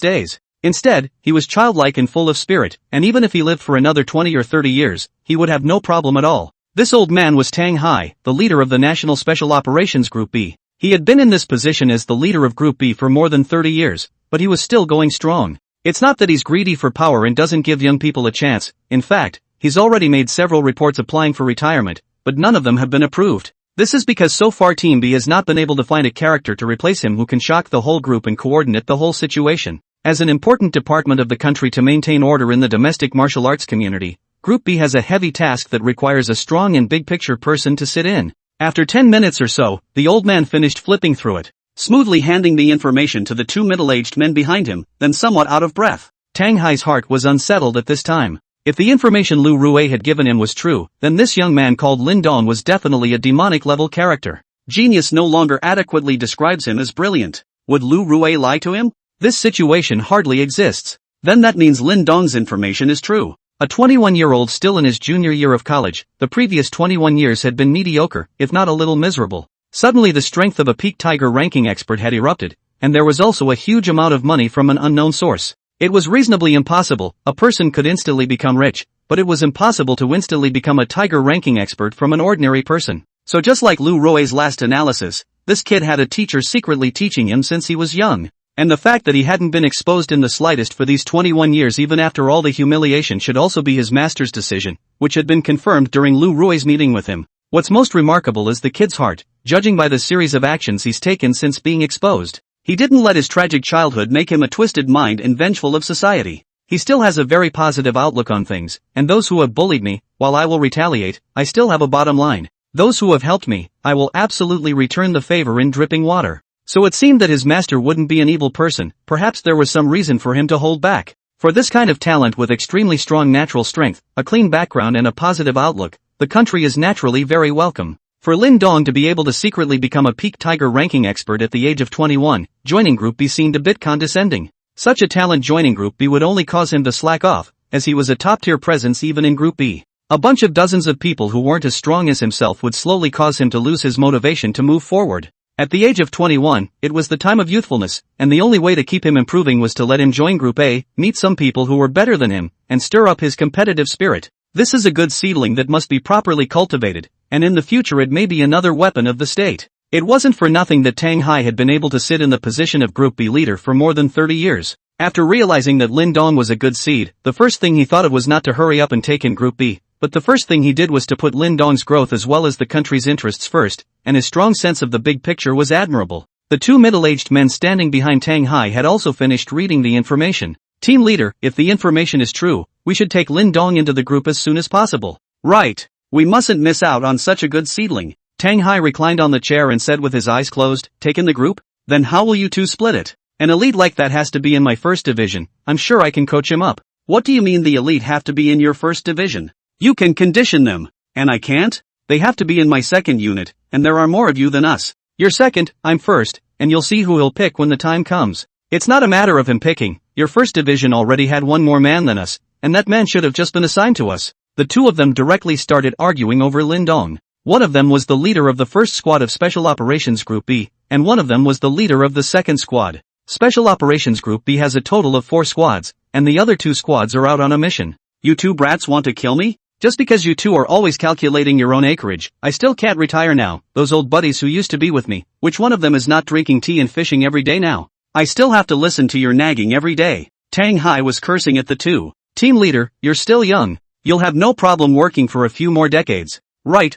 days. Instead, he was childlike and full of spirit, and even if he lived for another 20 or 30 years, he would have no problem at all. This old man was Tang Hai, the leader of the National Special Operations Group B. He had been in this position as the leader of Group B for more than 30 years, but he was still going strong. It's not that he's greedy for power and doesn't give young people a chance. In fact, he's already made several reports applying for retirement, but none of them have been approved. This is because so far Team B has not been able to find a character to replace him who can shock the whole group and coordinate the whole situation. As an important department of the country to maintain order in the domestic martial arts community, Group B has a heavy task that requires a strong and big-picture person to sit in. After 10 minutes or so, the old man finished flipping through it, smoothly handing the information to the 2 middle-aged men behind him, then somewhat out of breath. Tang Hai's heart was unsettled at this time. If the information Lu Rue had given him was true, then this young man called Lin Dong was definitely a demonic-level character. Genius no longer adequately describes him as brilliant. Would Lu Rue lie to him? This situation hardly exists. Then that means Lin Dong's information is true. A 21-year-old still in his junior year of college, the previous 21 years had been mediocre, if not a little miserable. Suddenly the strength of a peak tiger ranking expert had erupted, and there was also a huge amount of money from an unknown source. It was reasonably impossible. A person could instantly become rich, but it was impossible to instantly become a tiger ranking expert from an ordinary person. So just like Lu Rue's last analysis, this kid had a teacher secretly teaching him since he was young. And the fact that he hadn't been exposed in the slightest for these 21 years even after all the humiliation should also be his master's decision, which had been confirmed during Lu Rui's meeting with him. What's most remarkable is the kid's heart, judging by the series of actions he's taken since being exposed. He didn't let his tragic childhood make him a twisted mind and vengeful of society. He still has a very positive outlook on things, and those who have bullied me, while I will retaliate, I still have a bottom line. Those who have helped me, I will absolutely return the favor in dripping water. So it seemed that his master wouldn't be an evil person, perhaps there was some reason for him to hold back. For this kind of talent with extremely strong natural strength, a clean background and a positive outlook, the country is naturally very welcome. For Lin Dong to be able to secretly become a peak tiger ranking expert at the age of 21, joining Group B seemed a bit condescending. Such a talent joining Group B would only cause him to slack off, as he was a top-tier presence even in Group B. A bunch of dozens of people who weren't as strong as himself would slowly cause him to lose his motivation to move forward. At the age of 21, it was the time of youthfulness, and the only way to keep him improving was to let him join Group A, meet some people who were better than him, and stir up his competitive spirit. This is a good seedling that must be properly cultivated, and in the future it may be another weapon of the state. It wasn't for nothing that Tang Hai had been able to sit in the position of Group B leader for more than 30 years. After realizing that Lin Dong was a good seed, the first thing he thought of was not to hurry up and take in Group B, but the first thing he did was to put Lin Dong's growth as well as the country's interests first, and his strong sense of the big picture was admirable. The two middle-aged men standing behind Tang Hai had also finished reading the information. Team leader, if the information is true, we should take Lin Dong into the group as soon as possible. Right. We mustn't miss out on such a good seedling. Tang Hai reclined on the chair and said with his eyes closed, take in the group? Then how will you two split it? An elite like that has to be in my first division, I'm sure I can coach him up. What do you mean the elite have to be in your first division? You can condition them. And I can't? They have to be in my second unit, and there are more of you than us. You're second, I'm first, and you'll see who he'll pick when the time comes. It's not a matter of him picking, your first division already had one more man than us, and that man should have just been assigned to us. The two of them directly started arguing over Lin Dong. One of them was the leader of the first squad of Special Operations Group B, and one of them was the leader of the second squad. Special Operations Group B has a total of 4 squads, and the other 2 squads are out on a mission. You two brats want to kill me? Just because you two are always calculating your own acreage, I still can't retire now. Those old buddies who used to be with me, which one of them is not drinking tea and fishing every day now? I still have to listen to your nagging every day. Tang Hai was cursing at the two. Team leader, you're still young. You'll have no problem working for a few more decades. Right.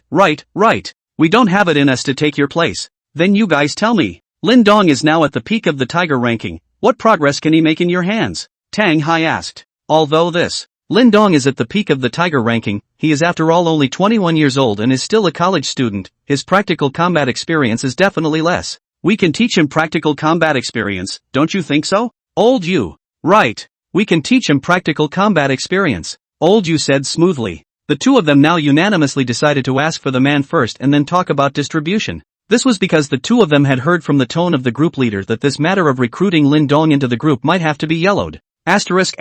We don't have it in us to take your place. Then you guys tell me. Lin Dong is now at the peak of the tiger ranking. What progress can he make in your hands? Tang Hai asked. Although Lin Dong is at the peak of the tiger ranking, he is after all only 21 years old and is still a college student, his practical combat experience is definitely less. We can teach him practical combat experience, don't you think so? Old you. Right. We can teach him practical combat experience. Old you said smoothly. The two of them now unanimously decided to ask for the man first and then talk about distribution. This was because the two of them had heard from the tone of the group leader that this matter of recruiting Lin Dong into the group might have to be yellowed. Asterisk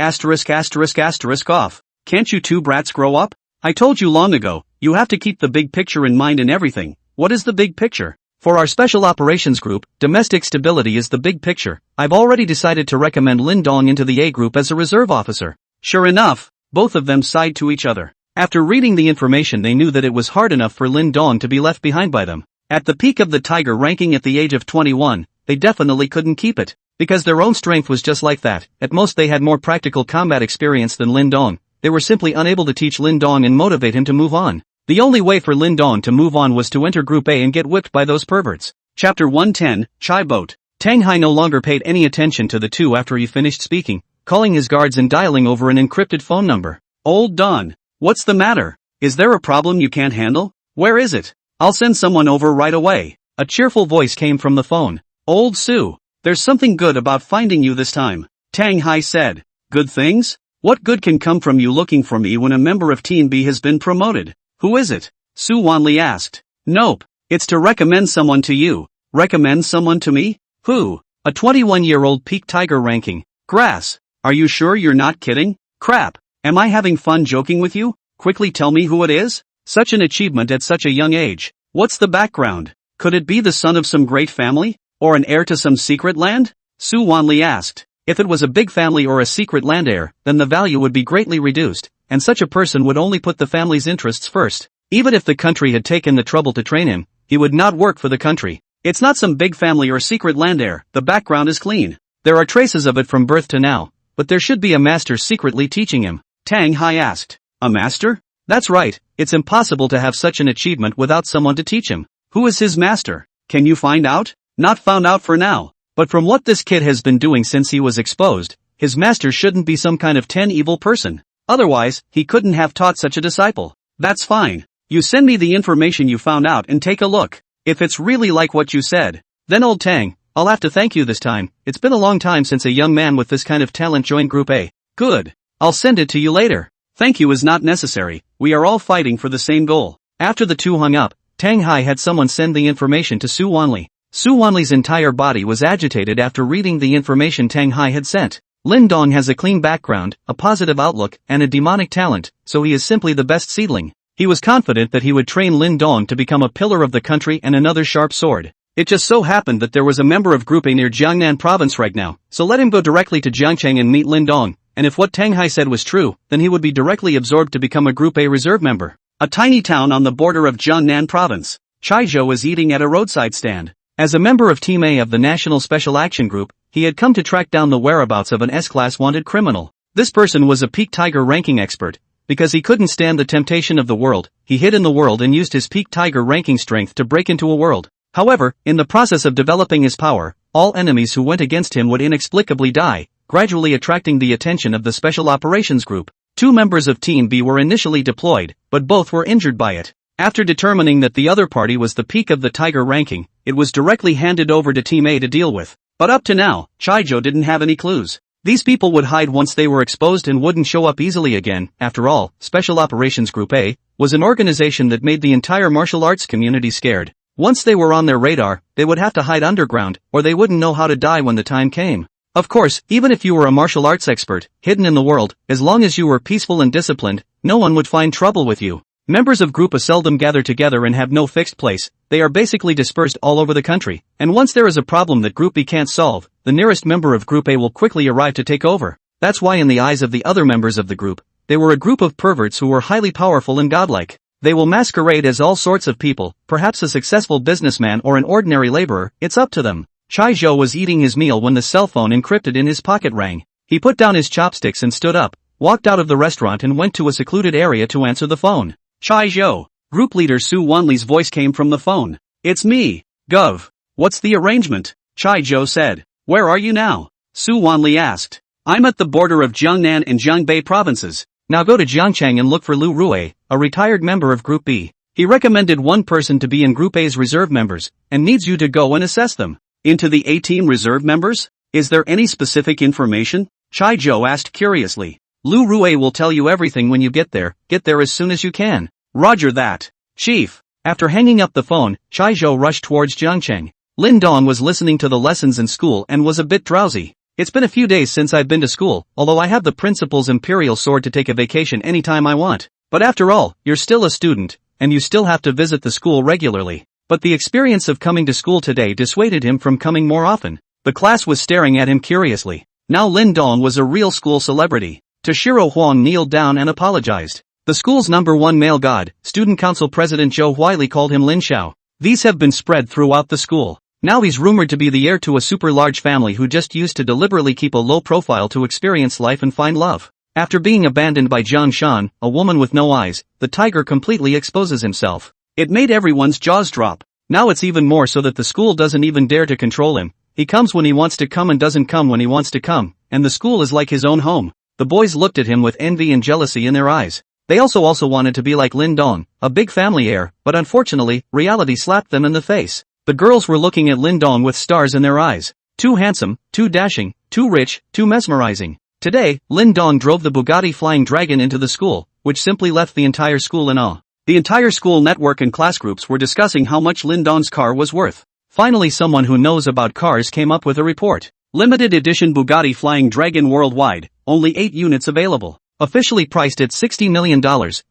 off. Can't you two brats grow up? I told you long ago, you have to keep the big picture in mind in everything. What is the big picture? For our special operations group, domestic stability is the big picture. I've already decided to recommend Lin Dong into the A group as a reserve officer. Sure enough, both of them sighed to each other. After reading the information they knew that it was hard enough for Lin Dong to be left behind by them. At the peak of the tiger ranking at the age of 21, they definitely couldn't keep it. Because their own strength was just like that, at most they had more practical combat experience than Lin Dong, they were simply unable to teach Lin Dong and motivate him to move on. The only way for Lin Dong to move on was to enter Group A and get whipped by those perverts. Chapter 110, Chai Boat. Tang Hai no longer paid any attention to the two after he finished speaking, calling his guards and dialing over an encrypted phone number. Old Don. What's the matter? Is there a problem you can't handle? Where is it? I'll send someone over right away. A cheerful voice came from the phone. Old Sue. There's something good about finding you this time. Tang Hai said. Good things? What good can come from you looking for me when a member of Team B has been promoted? Who is it? Su Wanli asked. Nope. It's to recommend someone to you. Recommend someone to me? Who? A 21-year-old peak tiger ranking. Grass. Are you sure you're not kidding? Crap. Am I having fun joking with you? Quickly tell me who it is? Such an achievement at such a young age. What's the background? Could it be the son of some great family? Or an heir to some secret land? Su Wanli asked. If it was a big family or a secret land heir, then the value would be greatly reduced, and such a person would only put the family's interests first. Even if the country had taken the trouble to train him, he would not work for the country. It's not some big family or secret land heir, the background is clean. There are traces of it from birth to now, but there should be a master secretly teaching him. Tang Hai asked. A master? That's right, it's impossible to have such an achievement without someone to teach him. Who is his master? Can you find out? Not found out for now. But from what this kid has been doing since he was exposed, his master shouldn't be some kind of 10 evil person. Otherwise, he couldn't have taught such a disciple. That's fine. You send me the information you found out and take a look. If it's really like what you said, then old Tang, I'll have to thank you this time. It's been a long time since a young man with this kind of talent joined Group A. Good. I'll send it to you later. Thank you is not necessary, we are all fighting for the same goal. After the two hung up, Tang Hai had someone send the information to Su Wanli. Su Wanli's entire body was agitated after reading the information Tang Hai had sent. Lin Dong has a clean background, a positive outlook, and a demonic talent, so he is simply the best seedling. He was confident that he would train Lin Dong to become a pillar of the country and another sharp sword. It just so happened that there was a member of Group A near Jiangnan province right now, so let him go directly to Jiangcheng and meet Lin Dong, and if what Tang Hai said was true, then he would be directly absorbed to become a Group A reserve member. A tiny town on the border of Jiangnan province. Chai Zhou was eating at a roadside stand. As a member of Team A of the National Special Action Group, he had come to track down the whereabouts of an S-class wanted criminal. This person was a peak tiger ranking expert. Because he couldn't stand the temptation of the world, he hid in the world and used his peak tiger ranking strength to break into a world. However, in the process of developing his power, all enemies who went against him would inexplicably die, gradually attracting the attention of the Special Operations Group. 2 members of Team B were initially deployed, but both were injured by it. After determining that the other party was the peak of the tiger ranking, it was directly handed over to Team A to deal with. But up to now, Chai Zhou didn't have any clues. These people would hide once they were exposed and wouldn't show up easily again. After all, Special Operations Group A was an organization that made the entire martial arts community scared. Once they were on their radar, they would have to hide underground, or they wouldn't know how to die when the time came. Of course, even if you were a martial arts expert, hidden in the world, as long as you were peaceful and disciplined, no one would find trouble with you. Members of Group A seldom gather together and have no fixed place, they are basically dispersed all over the country, and once there is a problem that Group B can't solve, the nearest member of Group A will quickly arrive to take over. That's why in the eyes of the other members of the group, they were a group of perverts who were highly powerful and godlike. They will masquerade as all sorts of people, perhaps a successful businessman or an ordinary laborer, it's up to them. Chai Zhou was eating his meal when the cell phone encrypted in his pocket rang. He put down his chopsticks and stood up, walked out of the restaurant and went to a secluded area to answer the phone. Chai Zhou. Group leader Su Wanli's voice came from the phone. It's me, Gov. What's the arrangement? Chai Zhou said. Where are you now? Su Wanli asked. I'm at the border of Jiangnan and Jiangbei provinces. Now go to Jiangcheng and look for Lu Rui, a retired member of Group B. He recommended one person to be in Group A's reserve members, and needs you to go and assess them. Into the A-team reserve members? Is there any specific information? Chai Zhou asked curiously. Lu Rui will tell you everything when you get there as soon as you can. Roger that. Chief. After hanging up the phone, Chai Zhou rushed towards Jiangcheng. Lin Dong was listening to the lessons in school and was a bit drowsy. It's been a few days since I've been to school, although I have the principal's imperial sword to take a vacation anytime I want. But after all, you're still a student, and you still have to visit the school regularly. But the experience of coming to school today dissuaded him from coming more often. The class was staring at him curiously. Now Lin Dong was a real school celebrity. Toshiro Huang kneeled down and apologized. The school's #1 male god, Student Council President Zhou Huili called him Lin Xiao. These have been spread throughout the school. Now he's rumored to be the heir to a super large family who just used to deliberately keep a low profile to experience life and find love. After being abandoned by Zhang Shan, a woman with no eyes, the tiger completely exposes himself. It made everyone's jaws drop. Now it's even more so that the school doesn't even dare to control him. He comes when he wants to come and doesn't come when he wants to come, and the school is like his own home. The boys looked at him with envy and jealousy in their eyes. They also wanted to be like Lin Dong, a big family heir, but unfortunately, reality slapped them in the face. The girls were looking at Lin Dong with stars in their eyes. Too handsome, too dashing, too rich, too mesmerizing. Today, Lin Dong drove the Bugatti Flying Dragon into the school, which simply left the entire school in awe. The entire school network and class groups were discussing how much Lin Dong's car was worth. Finally, someone who knows about cars came up with a report. Limited edition Bugatti Flying Dragon worldwide, only 8 units available. Officially priced at $60 million,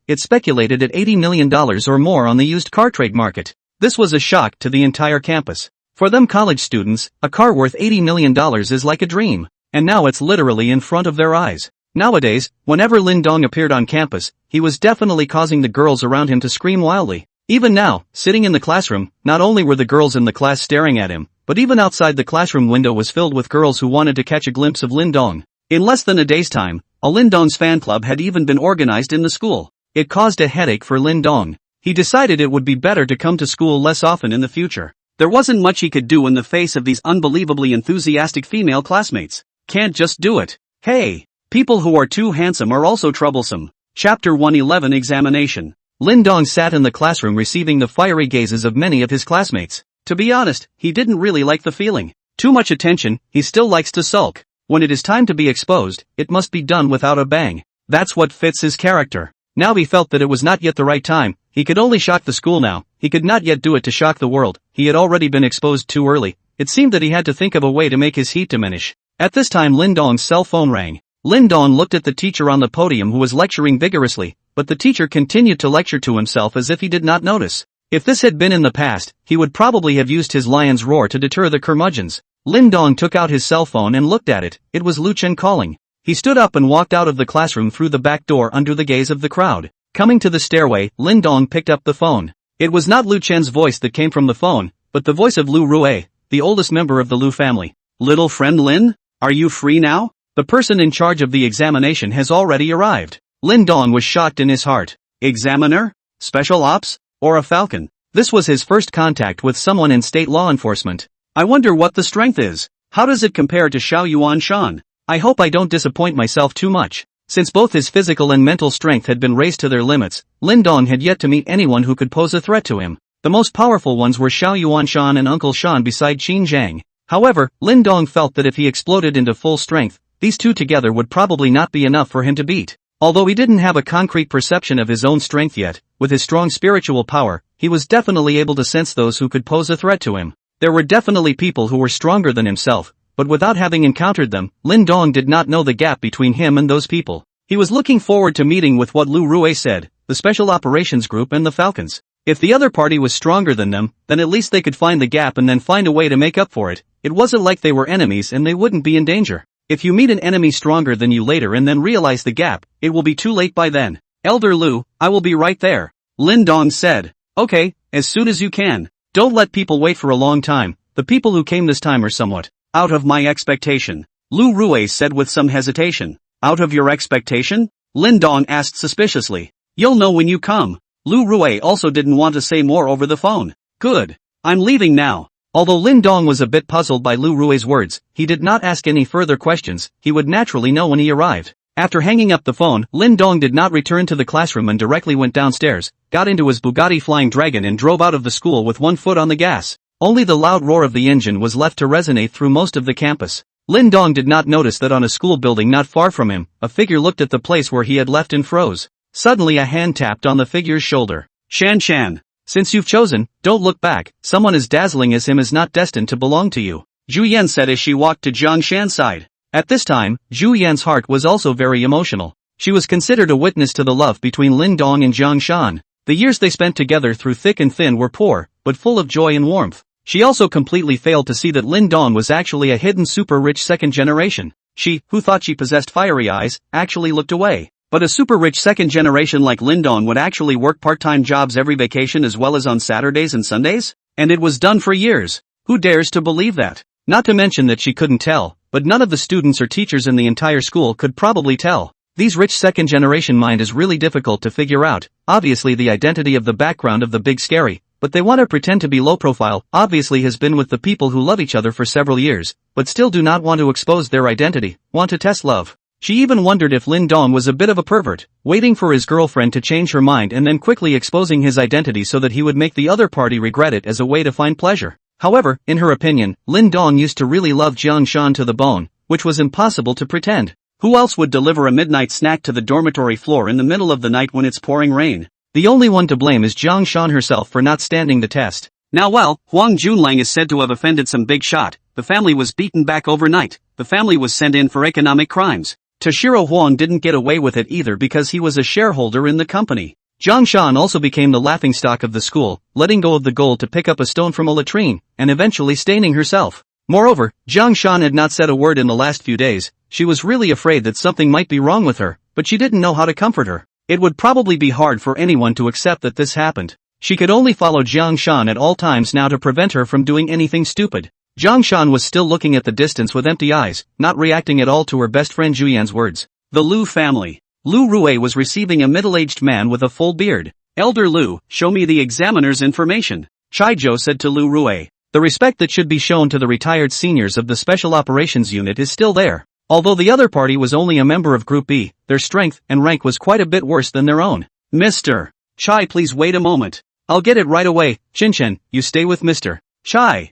it's speculated at $80 million or more on the used car trade market. This was a shock to the entire campus. For them college students, a car worth $80 million is like a dream. And now it's literally in front of their eyes. Nowadays, whenever Lin Dong appeared on campus, he was definitely causing the girls around him to scream wildly. Even now, sitting in the classroom, not only were the girls in the class staring at him, but even outside the classroom window was filled with girls who wanted to catch a glimpse of Lin Dong. In less than a day's time, a Lin Dong's fan club had even been organized in the school. It caused a headache for Lin Dong. He decided it would be better to come to school less often in the future. There wasn't much he could do in the face of these unbelievably enthusiastic female classmates. Can't just do it. Hey! People who are too handsome are also troublesome. Chapter 111 Examination. Lin Dong sat in the classroom receiving the fiery gazes of many of his classmates. To be honest, he didn't really like the feeling. Too much attention, he still likes to sulk. When it is time to be exposed, it must be done without a bang. That's what fits his character. Now he felt that it was not yet the right time. He could only shock the school now. He could not yet do it to shock the world. He had already been exposed too early. It seemed that he had to think of a way to make his heat diminish. At this time Lin Dong's cell phone rang. Lin Dong looked at the teacher on the podium who was lecturing vigorously, but the teacher continued to lecture to himself as if he did not notice. If this had been in the past, he would probably have used his lion's roar to deter the curmudgeons. Lin Dong took out his cell phone and looked at it. It was Lu Chen calling. He stood up and walked out of the classroom through the back door under the gaze of the crowd. Coming to the stairway, Lin Dong picked up the phone. It was not Lu Chen's voice that came from the phone, but the voice of Lu Rui, the oldest member of the Lu family. Little friend Lin? Are you free now? The person in charge of the examination has already arrived. Lin Dong was shocked in his heart. Examiner? Special ops? Or a falcon? This was his first contact with someone in state law enforcement. I wonder what the strength is. How does it compare to Xiao Yuan Shan? I hope I don't disappoint myself too much. Since both his physical and mental strength had been raised to their limits, Lin Dong had yet to meet anyone who could pose a threat to him. The most powerful ones were Xiao Yuan Shan and Uncle Shan beside Qin Zhang. However, Lin Dong felt that if he exploded into full strength, these two together would probably not be enough for him to beat. Although he didn't have a concrete perception of his own strength yet, with his strong spiritual power, he was definitely able to sense those who could pose a threat to him. There were definitely people who were stronger than himself, but without having encountered them, Lin Dong did not know the gap between him and those people. He was looking forward to meeting with what Lu Rui said, the Special Operations Group and the Falcons. If the other party was stronger than them, then at least they could find the gap and then find a way to make up for it. It wasn't like they were enemies and they wouldn't be in danger. If you meet an enemy stronger than you later and then realize the gap, it will be too late by then. Elder Lu, I will be right there. Lin Dong said. Okay, as soon as you can. Don't let people wait for a long time. The people who came this time are somewhat out of my expectation. Lu Rui said with some hesitation. Out of your expectation? Lin Dong asked suspiciously. You'll know when you come. Lu Rui also didn't want to say more over the phone. Good. I'm leaving now. Although Lin Dong was a bit puzzled by Lu Rui's words, he did not ask any further questions. He would naturally know when he arrived. After hanging up the phone, Lin Dong did not return to the classroom and directly went downstairs, got into his Bugatti Flying Dragon and drove out of the school with one foot on the gas. Only the loud roar of the engine was left to resonate through most of the campus. Lin Dong did not notice that on a school building not far from him, a figure looked at the place where he had left and froze. Suddenly a hand tapped on the figure's shoulder. Shan Shan. Since you've chosen, don't look back. Someone as dazzling as him is not destined to belong to you. Zhu Yan said as she walked to Jiang Shan's side. At this time, Zhu Yan's heart was also very emotional. She was considered a witness to the love between Lin Dong and Jiang Shan. The years they spent together through thick and thin were poor, but full of joy and warmth. She also completely failed to see that Lin Dong was actually a hidden super-rich second generation. She, who thought she possessed fiery eyes, actually looked away. But a super-rich second generation like Lin Dong would actually work part-time jobs every vacation as well as on Saturdays and Sundays? And it was done for years. Who dares to believe that? Not to mention that she couldn't tell, but none of the students or teachers in the entire school could probably tell. These rich second generation mind is really difficult to figure out. Obviously the identity of the background of the big scary, but they want to pretend to be low profile, obviously has been with the people who love each other for several years, but still do not want to expose their identity, want to test love. She even wondered if Lin Dong was a bit of a pervert, waiting for his girlfriend to change her mind and then quickly exposing his identity so that he would make the other party regret it as a way to find pleasure. However, in her opinion, Lin Dong used to really love Jiang Shan to the bone, which was impossible to pretend. Who else would deliver a midnight snack to the dormitory floor in the middle of the night when it's pouring rain? The only one to blame is Jiang Shan herself for not standing the test. Now Huang Junlang is said to have offended some big shot. The family was beaten back overnight. The family was sent in for economic crimes. Toshiro Huang didn't get away with it either because he was a shareholder in the company. Jiang Shan also became the laughingstock of the school, letting go of the goal to pick up a stone from a latrine, and eventually staining herself. Moreover, Jiang Shan had not said a word in the last few days. She was really afraid that something might be wrong with her, but she didn't know how to comfort her. It would probably be hard for anyone to accept that this happened. She could only follow Jiang Shan at all times now to prevent her from doing anything stupid. Jiang Shan was still looking at the distance with empty eyes, not reacting at all to her best friend Juyan's words. The Lu family. Lu Rui was receiving a middle-aged man with a full beard. Elder Lu, show me the examiner's information, Chai Zhou said to Lu Rui. The respect that should be shown to the retired seniors of the Special Operations Unit is still there. Although the other party was only a member of Group B, their strength and rank was quite a bit worse than their own. Mr. Chai, please wait a moment. I'll get it right away. Chen, you stay with Mr. Chai.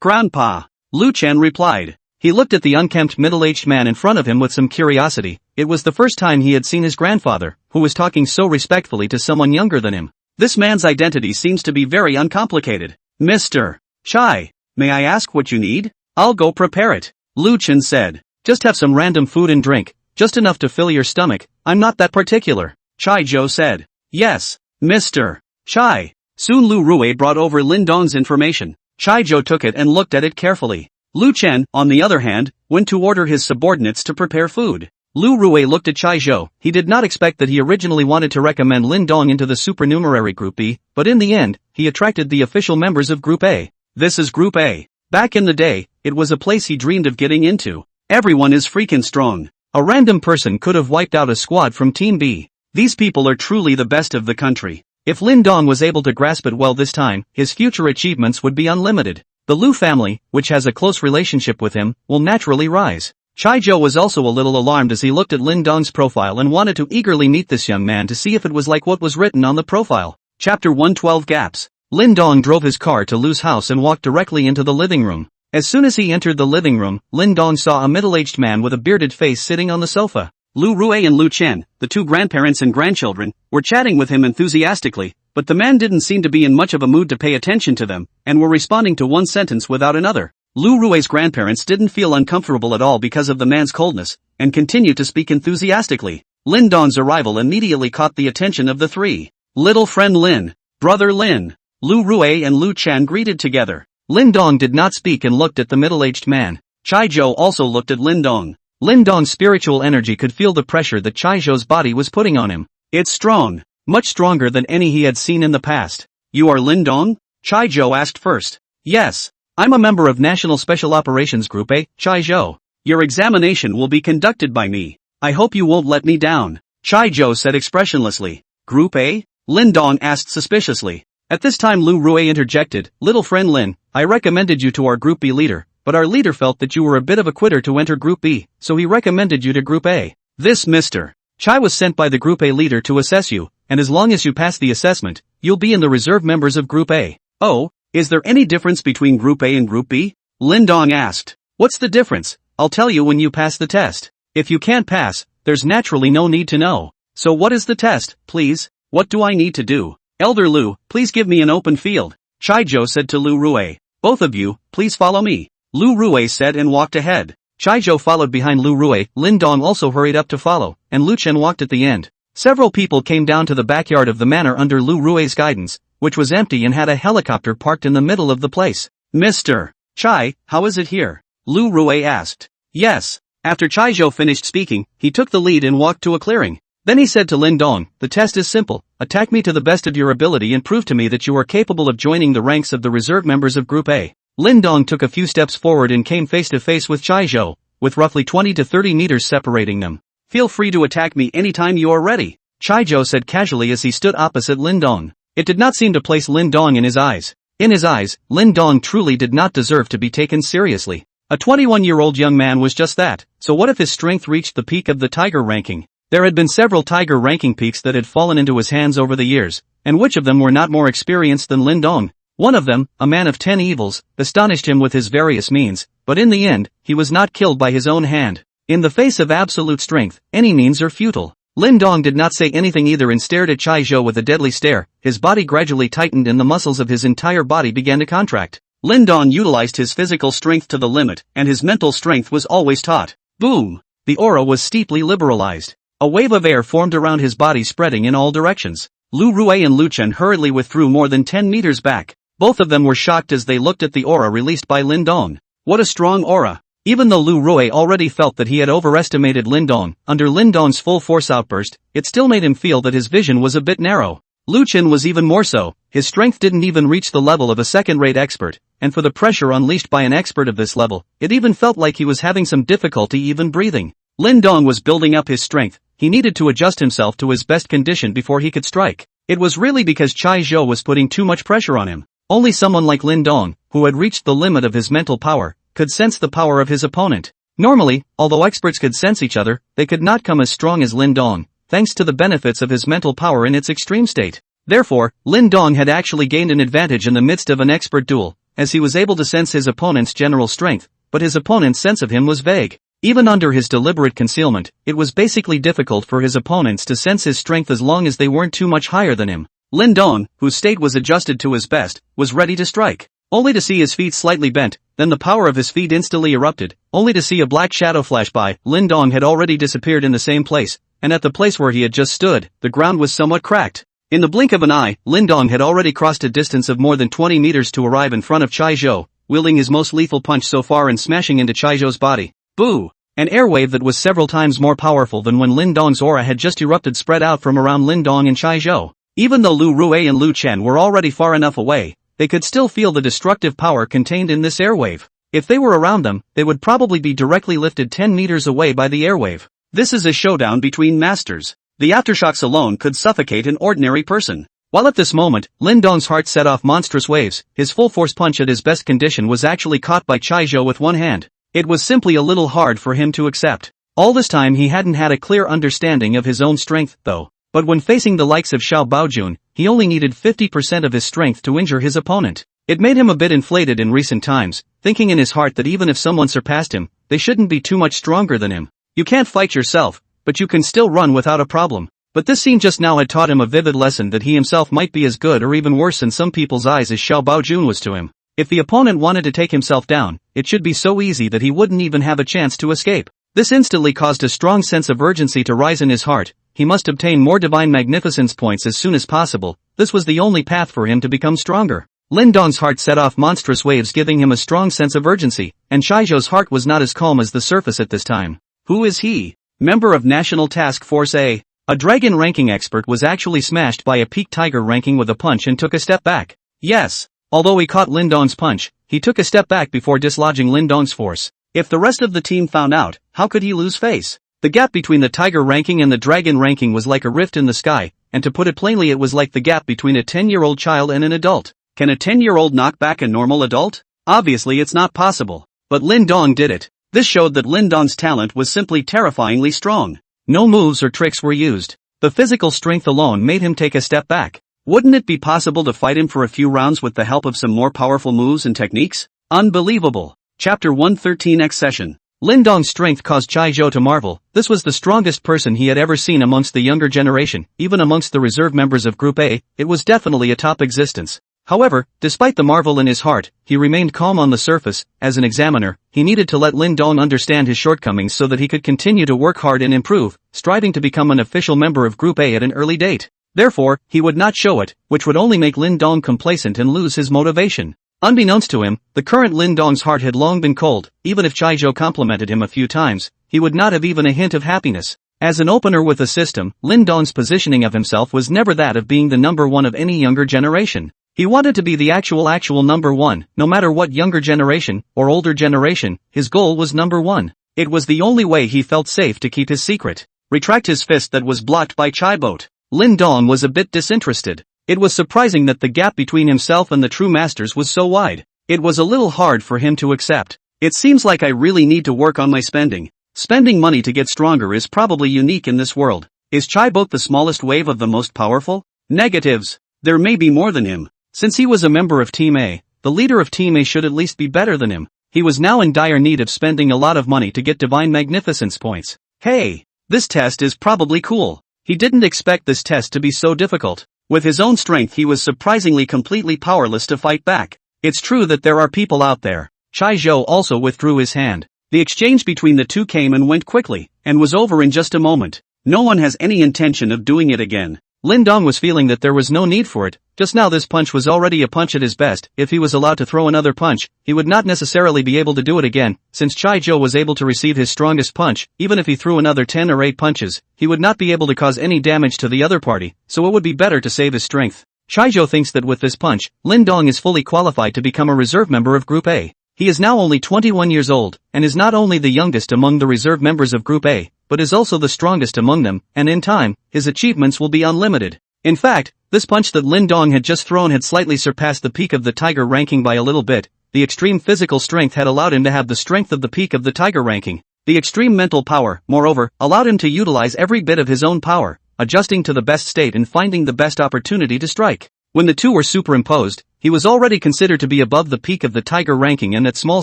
Grandpa. Lu Chen replied. He looked at the unkempt middle-aged man in front of him with some curiosity. It was the first time he had seen his grandfather, who was talking so respectfully to someone younger than him. This man's identity seems to be very uncomplicated. Mr. Chai, may I ask what you need? I'll go prepare it, Lu Chen said. Just have some random food and drink, just enough to fill your stomach. I'm not that particular, Chai Zhou said. Yes, Mr. Chai. Soon Lu Rui brought over Lin Dong's information. Chai Zhou took it and looked at it carefully. Lu Chen, on the other hand, went to order his subordinates to prepare food. Lu Rui looked at Chai Zhou. He did not expect that he originally wanted to recommend Lin Dong into the supernumerary Group B, but in the end, he attracted the official members of Group A. This is Group A. Back in the day, it was a place he dreamed of getting into. Everyone is freaking strong. A random person could have wiped out a squad from Team B. These people are truly the best of the country. If Lin Dong was able to grasp it well this time, his future achievements would be unlimited. The Lu family, which has a close relationship with him, will naturally rise. Chai Zhou was also a little alarmed as he looked at Lin Dong's profile and wanted to eagerly meet this young man to see if it was like what was written on the profile. Chapter 112 Gaps. Lin Dong drove his car to Lu's house and walked directly into the living room. As soon as he entered the living room, Lin Dong saw a middle-aged man with a bearded face sitting on the sofa. Lu Rui and Lu Chen, the two grandparents and grandchildren, were chatting with him enthusiastically, but the man didn't seem to be in much of a mood to pay attention to them, and were responding to one sentence without another. Lu Rui's grandparents didn't feel uncomfortable at all because of the man's coldness, and continued to speak enthusiastically. Lin Dong's arrival immediately caught the attention of the three. Little friend Lin, brother Lin. Lu Rui and Lu Chen greeted together. Lin Dong did not speak and looked at the middle-aged man. Chai Zhou also looked at Lin Dong. Lin Dong's spiritual energy could feel the pressure that Chai Zhou's body was putting on him. It's strong, much stronger than any he had seen in the past. You are Lin Dong? Chai Zhou asked first. Yes, I'm a member of National Special Operations Group A, Chai Zhou. Your examination will be conducted by me. I hope you won't let me down, Chai Zhou said expressionlessly. Group A? Lin Dong asked suspiciously. At this time Lu Rui interjected, little friend Lin, I recommended you to our Group B leader, but our leader felt that you were a bit of a quitter to enter Group B, so he recommended you to Group A. This Mr. Chai was sent by the Group A leader to assess you, and as long as you pass the assessment, you'll be in the reserve members of Group A. Oh, is there any difference between Group A and Group B? Lin Dong asked. What's the difference? I'll tell you when you pass the test. If you can't pass, there's naturally no need to know. So what is the test, please? What do I need to do? Elder Lu, please give me an open field, Chai Zhou said to Lu Rui. Both of you, please follow me. Lu Rui said and walked ahead. Chai Zhou followed behind Lu Rui, Lin Dong also hurried up to follow, and Lu Chen walked at the end. Several people came down to the backyard of the manor under Lu Rui's guidance, which was empty and had a helicopter parked in the middle of the place. Mr. Chai, how is it here? Lu Rui asked. Yes. After Chai Zhou finished speaking, he took the lead and walked to a clearing. Then he said to Lin Dong, the test is simple, attack me to the best of your ability and prove to me that you are capable of joining the ranks of the reserve members of Group A. Lin Dong took a few steps forward and came face to face with Chai Zhou, with roughly 20 to 30 meters separating them. Feel free to attack me anytime you are ready, Chai Zhou said casually as he stood opposite Lin Dong. It did not seem to place Lin Dong in his eyes. In his eyes, Lin Dong truly did not deserve to be taken seriously. A 21-year-old young man was just that, so what if his strength reached the peak of the Tiger ranking? There had been several Tiger ranking peaks that had fallen into his hands over the years, and which of them were not more experienced than Lin Dong? One of them, a man of 10 evils, astonished him with his various means, but in the end, he was not killed by his own hand. In the face of absolute strength, any means are futile. Lin Dong did not say anything either and stared at Chai Zhou with a deadly stare. His body gradually tightened and the muscles of his entire body began to contract. Lin Dong utilized his physical strength to the limit, and his mental strength was always taut. Boom! The aura was steeply liberalized. A wave of air formed around his body spreading in all directions. Lu Rui and Lu Chen hurriedly withdrew more than 10 meters back. Both of them were shocked as they looked at the aura released by Lin Dong. What a strong aura! Even though Lu Rui already felt that he had overestimated Lin Dong, under Lin Dong's full force outburst, it still made him feel that his vision was a bit narrow. Lu Chen was even more so. His strength didn't even reach the level of a second-rate expert, and for the pressure unleashed by an expert of this level, it even felt like he was having some difficulty even breathing. Lin Dong was building up his strength. He needed to adjust himself to his best condition before he could strike. It was really because Chai Zhou was putting too much pressure on him. Only someone like Lin Dong, who had reached the limit of his mental power, could sense the power of his opponent. Normally, although experts could sense each other, they could not come as strong as Lin Dong, thanks to the benefits of his mental power in its extreme state. Therefore, Lin Dong had actually gained an advantage in the midst of an expert duel, as he was able to sense his opponent's general strength, but his opponent's sense of him was vague. Even under his deliberate concealment, it was basically difficult for his opponents to sense his strength as long as they weren't too much higher than him. Lin Dong, whose state was adjusted to his best, was ready to strike. Only to see his feet slightly bent, then the power of his feet instantly erupted, only to see a black shadow flash by. Lin Dong had already disappeared in the same place, and at the place where he had just stood, the ground was somewhat cracked. In the blink of an eye, Lin Dong had already crossed a distance of more than 20 meters to arrive in front of Chai Zhou, wielding his most lethal punch so far and smashing into Chai Zhou's body. Boo! An airwave that was several times more powerful than when Lin Dong's aura had just erupted spread out from around Lin Dong and Chai Zhou. Even though Lu Rui and Lu Chen were already far enough away, they could still feel the destructive power contained in this airwave. If they were around them, they would probably be directly lifted 10 meters away by the airwave. This is a showdown between masters. The aftershocks alone could suffocate an ordinary person. While at this moment, Lin Dong's heart set off monstrous waves, his full-force punch at his best condition was actually caught by Chai Zhou with one hand. It was simply a little hard for him to accept. All this time he hadn't had a clear understanding of his own strength, though. But when facing the likes of Xiao Baojun, he only needed 50% of his strength to injure his opponent. It made him a bit inflated in recent times, thinking in his heart that even if someone surpassed him, they shouldn't be too much stronger than him. You can't fight yourself, but you can still run without a problem. But this scene just now had taught him a vivid lesson that he himself might be as good or even worse in some people's eyes as Xiao Baojun was to him. If the opponent wanted to take himself down, it should be so easy that he wouldn't even have a chance to escape. This instantly caused a strong sense of urgency to rise in his heart. He must obtain more divine magnificence points as soon as possible. This was the only path for him to become stronger. Lin Dong's heart set off monstrous waves, giving him a strong sense of urgency, and Chai Zhou's heart was not as calm as the surface at this time. Who is he? Member of National Task Force A. A dragon ranking expert was actually smashed by a peak tiger ranking with a punch and took a step back. Yes. Although he caught Lin Dong's punch, he took a step back before dislodging Lin Dong's force. If the rest of the team found out, how could he lose face? The gap between the tiger ranking and the dragon ranking was like a rift in the sky, and to put it plainly, it was like the gap between a 10-year-old child and an adult. Can a 10-year-old knock back a normal adult? Obviously it's not possible. But Lin Dong did it. This showed that Lin Dong's talent was simply terrifyingly strong. No moves or tricks were used. The physical strength alone made him take a step back. Wouldn't it be possible to fight him for a few rounds with the help of some more powerful moves and techniques? Unbelievable. Chapter 113 Session. Lin Dong's strength caused Chai Zhou to marvel. This was the strongest person he had ever seen amongst the younger generation, even amongst the reserve members of Group A. It was definitely a top existence. However, despite the marvel in his heart, he remained calm on the surface. As an examiner, he needed to let Lin Dong understand his shortcomings so that he could continue to work hard and improve, striving to become an official member of Group A at an early date. Therefore, he would not show it, which would only make Lin Dong complacent and lose his motivation. Unbeknownst to him, the current Lin Dong's heart had long been cold. Even if Chai Zhou complimented him a few times, he would not have even a hint of happiness. As an opener with a system, Lin Dong's positioning of himself was never that of being the number one of any younger generation. He wanted to be the actual number one, no matter what younger generation or older generation, his goal was number one. It was the only way he felt safe to keep his secret. Retract his fist that was blocked by Chai Boat. Lin Dong was a bit disinterested. It was surprising that the gap between himself and the true masters was so wide. It was a little hard for him to accept. It seems like I really need to work on my spending. Spending money to get stronger is probably unique in this world. Is Chai Boat the smallest wave of the most powerful? Negatives. There may be more than him. Since he was a member of Team A, the leader of Team A should at least be better than him. He was now in dire need of spending a lot of money to get divine magnificence points. Hey, this test is probably cool. He didn't expect this test to be so difficult. With his own strength he was surprisingly completely powerless to fight back. It's true that there are people out there. Chai Zhou also withdrew his hand. The exchange between the two came and went quickly, and was over in just a moment. No one has any intention of doing it again. Lin Dong was feeling that there was no need for it. Just now this punch was already a punch at his best. If he was allowed to throw another punch, he would not necessarily be able to do it again. Since Chai Zhou was able to receive his strongest punch, even if he threw another 10 or 8 punches, he would not be able to cause any damage to the other party, so it would be better to save his strength. Chaizhou thinks that with this punch, Lin Dong is fully qualified to become a reserve member of Group A. He is now only 21 years old, and is not only the youngest among the reserve members of Group A, but is also the strongest among them, and in time, his achievements will be unlimited. In fact, this punch that Lin Dong had just thrown had slightly surpassed the peak of the Tiger ranking by a little bit. The extreme physical strength had allowed him to have the strength of the peak of the Tiger ranking. The extreme mental power, moreover, allowed him to utilize every bit of his own power, adjusting to the best state and finding the best opportunity to strike. When the two were superimposed, he was already considered to be above the peak of the Tiger ranking and at small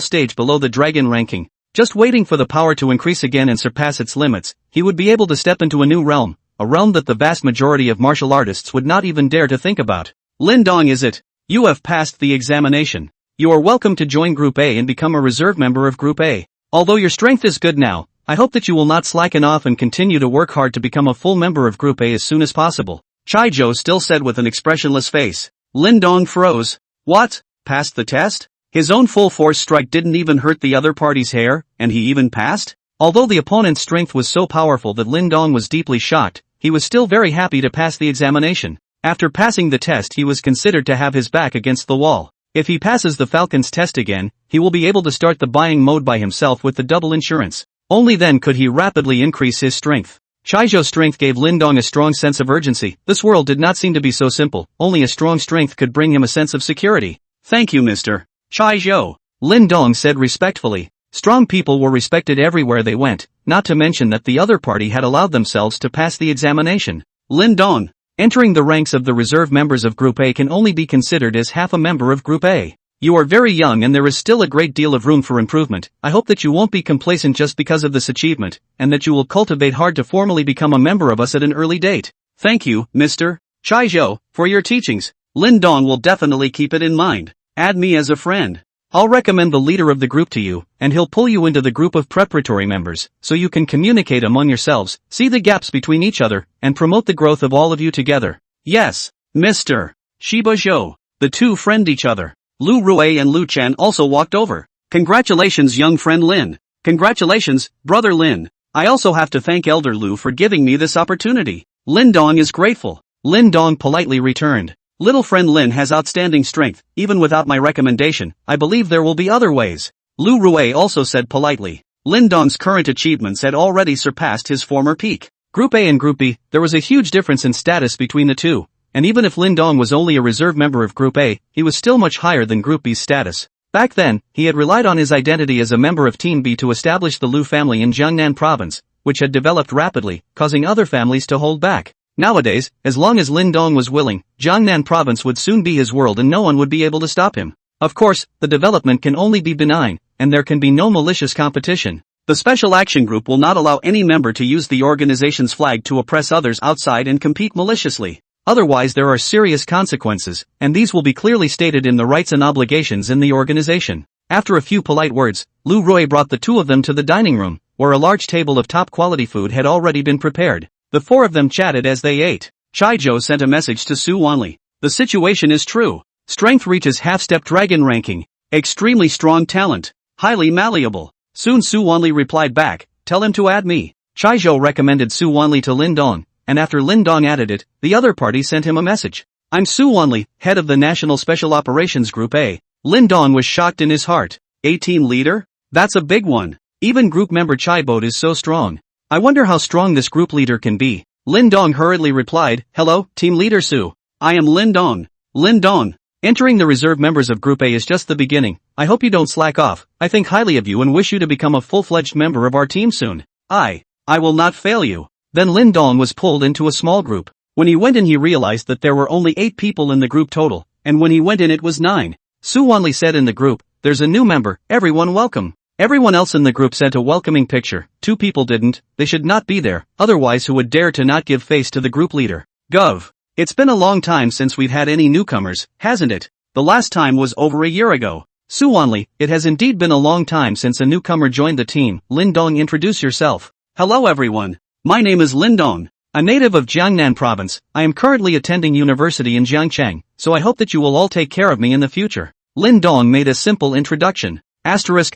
stage below the Dragon ranking. Just waiting for the power to increase again and surpass its limits, he would be able to step into a new realm, a realm that the vast majority of martial artists would not even dare to think about. Lin Dong, is it? You have passed the examination. You are welcome to join Group A and become a reserve member of Group A. Although your strength is good now, I hope that you will not slacken off and continue to work hard to become a full member of Group A as soon as possible. Chaizhou still said with an expressionless face. Lin Dong froze. What? Passed the test? His own full force strike didn't even hurt the other party's hair, and he even passed? Although the opponent's strength was so powerful that Lin Dong was deeply shocked, he was still very happy to pass the examination. After passing the test, he was considered to have his back against the wall. If he passes the Falcon's test again, he will be able to start the buying mode by himself with the double insurance. Only then could he rapidly increase his strength. Chaizhou's strength gave Lin Dong a strong sense of urgency. This world did not seem to be so simple. Only a strong strength could bring him a sense of security. Thank you, Mr. Chaizhou, Lin Dong said respectfully. Strong people were respected everywhere they went, not to mention that the other party had allowed themselves to pass the examination. Lin Dong, entering the ranks of the reserve members of Group A, can only be considered as half a member of Group A. You are very young and there is still a great deal of room for improvement. I hope that you won't be complacent just because of this achievement, and that you will cultivate hard to formally become a member of us at an early date. Thank you, Mr. Chaizhou, for your teachings. Lin Dong will definitely keep it in mind. Add me as a friend. I'll recommend the leader of the group to you, and he'll pull you into the group of preparatory members, so you can communicate among yourselves, see the gaps between each other, and promote the growth of all of you together. Yes, Mr. Shiba Zhou. The two friend each other. Lu Rui and Lu Chen also walked over. Congratulations, young friend Lin. Congratulations, brother Lin. I also have to thank Elder Lu for giving me this opportunity. Lin Dong is grateful. Lin Dong politely returned. Little friend Lin has outstanding strength. Even without my recommendation, I believe there will be other ways. Lu Rui also said politely. Lin Dong's current achievements had already surpassed his former peak. Group A and Group B, there was a huge difference in status between the two. And even if Lin Dong was only a reserve member of Group A, he was still much higher than Group B's status. Back then, he had relied on his identity as a member of Team B to establish the Lu family in Jiangnan province, which had developed rapidly, causing other families to hold back. Nowadays, as long as Lin Dong was willing, Jiangnan province would soon be his world and no one would be able to stop him. Of course, the development can only be benign, and there can be no malicious competition. The Special Action Group will not allow any member to use the organization's flag to oppress others outside and compete maliciously. Otherwise there are serious consequences, and these will be clearly stated in the rights and obligations in the organization. After a few polite words, Lu Rui brought the two of them to the dining room, where a large table of top-quality food had already been prepared. The four of them chatted as they ate. Chaizhou sent a message to Su Wanli. The situation is true. Strength reaches half-step dragon ranking. Extremely strong talent. Highly malleable. Soon Su Wanli replied back, tell him to add me. Chaizhou recommended Su Wanli to Lin Dong, and after Lin Dong added it, the other party sent him a message. I'm Su Wanli, head of the National Special Operations Group A. Lin Dong was shocked in his heart. A team leader? That's a big one. Even group member Chai Boat is so strong. I wonder how strong this group leader can be. Lin Dong hurriedly replied, hello, team leader Su. I am Lin Dong. Lin Dong. Entering the reserve members of Group A is just the beginning. I hope you don't slack off. I think highly of you and wish you to become a full-fledged member of our team soon. I will not fail you. Then Lin Dong was pulled into a small group. When he went in he realized that there were only 8 people in the group total, and when he went in it was 9. Su Wanli said in the group, there's a new member, everyone welcome. Everyone else in the group sent a welcoming picture. 2 people didn't, they should not be there, otherwise who would dare to not give face to the group leader? Gov. It's been a long time since we've had any newcomers, hasn't it? The last time was over a year ago. Su Wanli, it has indeed been a long time since a newcomer joined the team. Lin Dong, introduce yourself. Hello everyone. My name is Lin Dong. A native of Jiangnan province, I am currently attending university in Jiangcheng, so I hope that you will all take care of me in the future. Lin Dong made a simple introduction. Asterisk.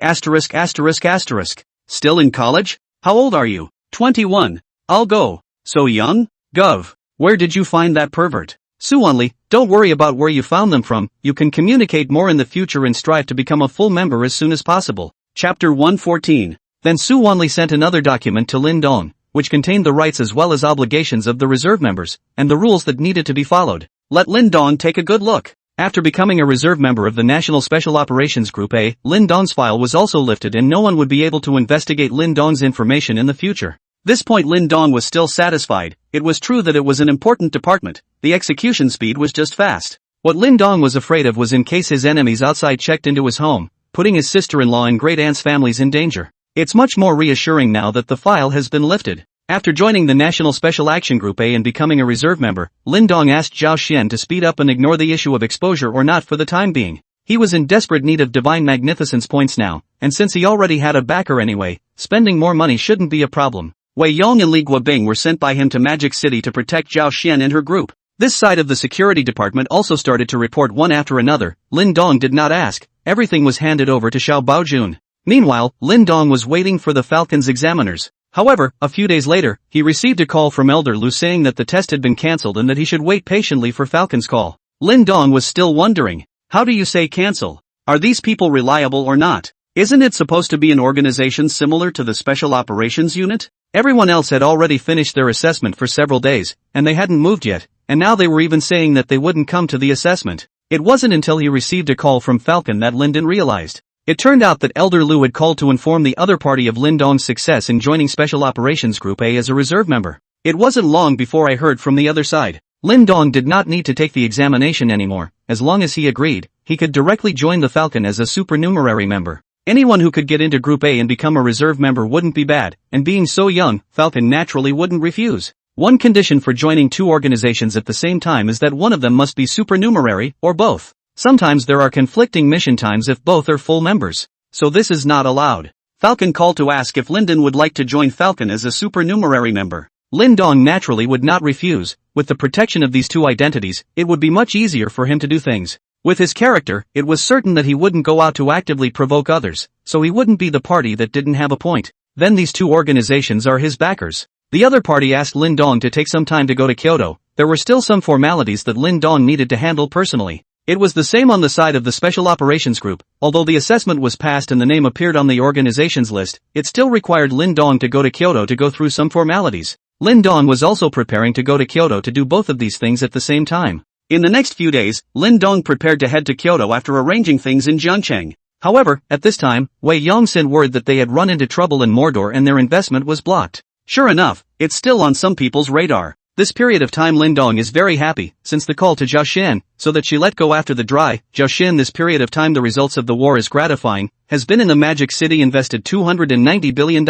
Still in college? How old are you? 21. I'll go. So young? Gov. Where did you find that pervert? Suwonli, don't worry about where you found them from, you can communicate more in the future and strive to become a full member as soon as possible. Chapter 114. Then Suwonli sent another document to Lin Dong, which contained the rights as well as obligations of the reserve members, and the rules that needed to be followed. Let Lin Dong take a good look. After becoming a reserve member of the National Special Operations Group A, Lin Dong's file was also lifted and no one would be able to investigate Lin Dong's information in the future. This point Lin Dong was still satisfied. It was true that it was an important department, the execution speed was just fast. What Lin Dong was afraid of was in case his enemies outside checked into his home, putting his sister-in-law and great-aunt's families in danger. It's much more reassuring now that the file has been lifted. After joining the National Special Action Group A and becoming a reserve member, Lin Dong asked Zhao Xian to speed up and ignore the issue of exposure or not for the time being. He was in desperate need of divine magnificence points now, and since he already had a backer anyway, spending more money shouldn't be a problem. Wei Yong and Li Guobing were sent by him to Magic City to protect Zhao Xian and her group. This side of the security department also started to report one after another. Lin Dong did not ask, everything was handed over to Xiao Baojun. Meanwhile, Lin Dong was waiting for the Falcon's examiners. However, a few days later, he received a call from Elder Lu saying that the test had been cancelled and that he should wait patiently for Falcon's call. Lin Dong was still wondering, how do you say cancel? Are these people reliable or not? Isn't it supposed to be an organization similar to the Special Operations Unit? Everyone else had already finished their assessment for several days, and they hadn't moved yet, and now they were even saying that they wouldn't come to the assessment. It wasn't until he received a call from Falcon that Linden realized. It turned out that Elder Lu had called to inform the other party of Lin Dong's success in joining Special Operations Group A as a reserve member. It wasn't long before I heard from the other side. Lin Dong did not need to take the examination anymore. As long as he agreed, he could directly join the Falcon as a supernumerary member. Anyone who could get into Group A and become a reserve member wouldn't be bad, and being so young, Falcon naturally wouldn't refuse. One condition for joining two organizations at the same time is that one of them must be supernumerary, or both. Sometimes there are conflicting mission times if both are full members, so this is not allowed. Falcon called to ask if Linden would like to join Falcon as a supernumerary member. Lin Dong naturally would not refuse. With the protection of these two identities, it would be much easier for him to do things. With his character, it was certain that he wouldn't go out to actively provoke others, so he wouldn't be the party that didn't have a point. Then these two organizations are his backers. The other party asked Lin Dong to take some time to go to Kyoto. There were still some formalities that Lin Dong needed to handle personally. It was the same on the side of the Special Operations Group. Although the assessment was passed and the name appeared on the organization's list, it still required Lin Dong to go to Kyoto to go through some formalities. Lin Dong was also preparing to go to Kyoto to do both of these things at the same time. In the next few days, Lin Dong prepared to head to Kyoto after arranging things in Jiangcheng. However, at this time, Wei Yong sent word that they had run into trouble in Mordor and their investment was blocked. Sure enough, it's still on some people's radar. This period of time Lin Dong is very happy, since the call to Zhao Xian, so that she let go after the dry. Zhao Xian, this period of time the results of the war is gratifying, has been in the Magic City invested $290 billion.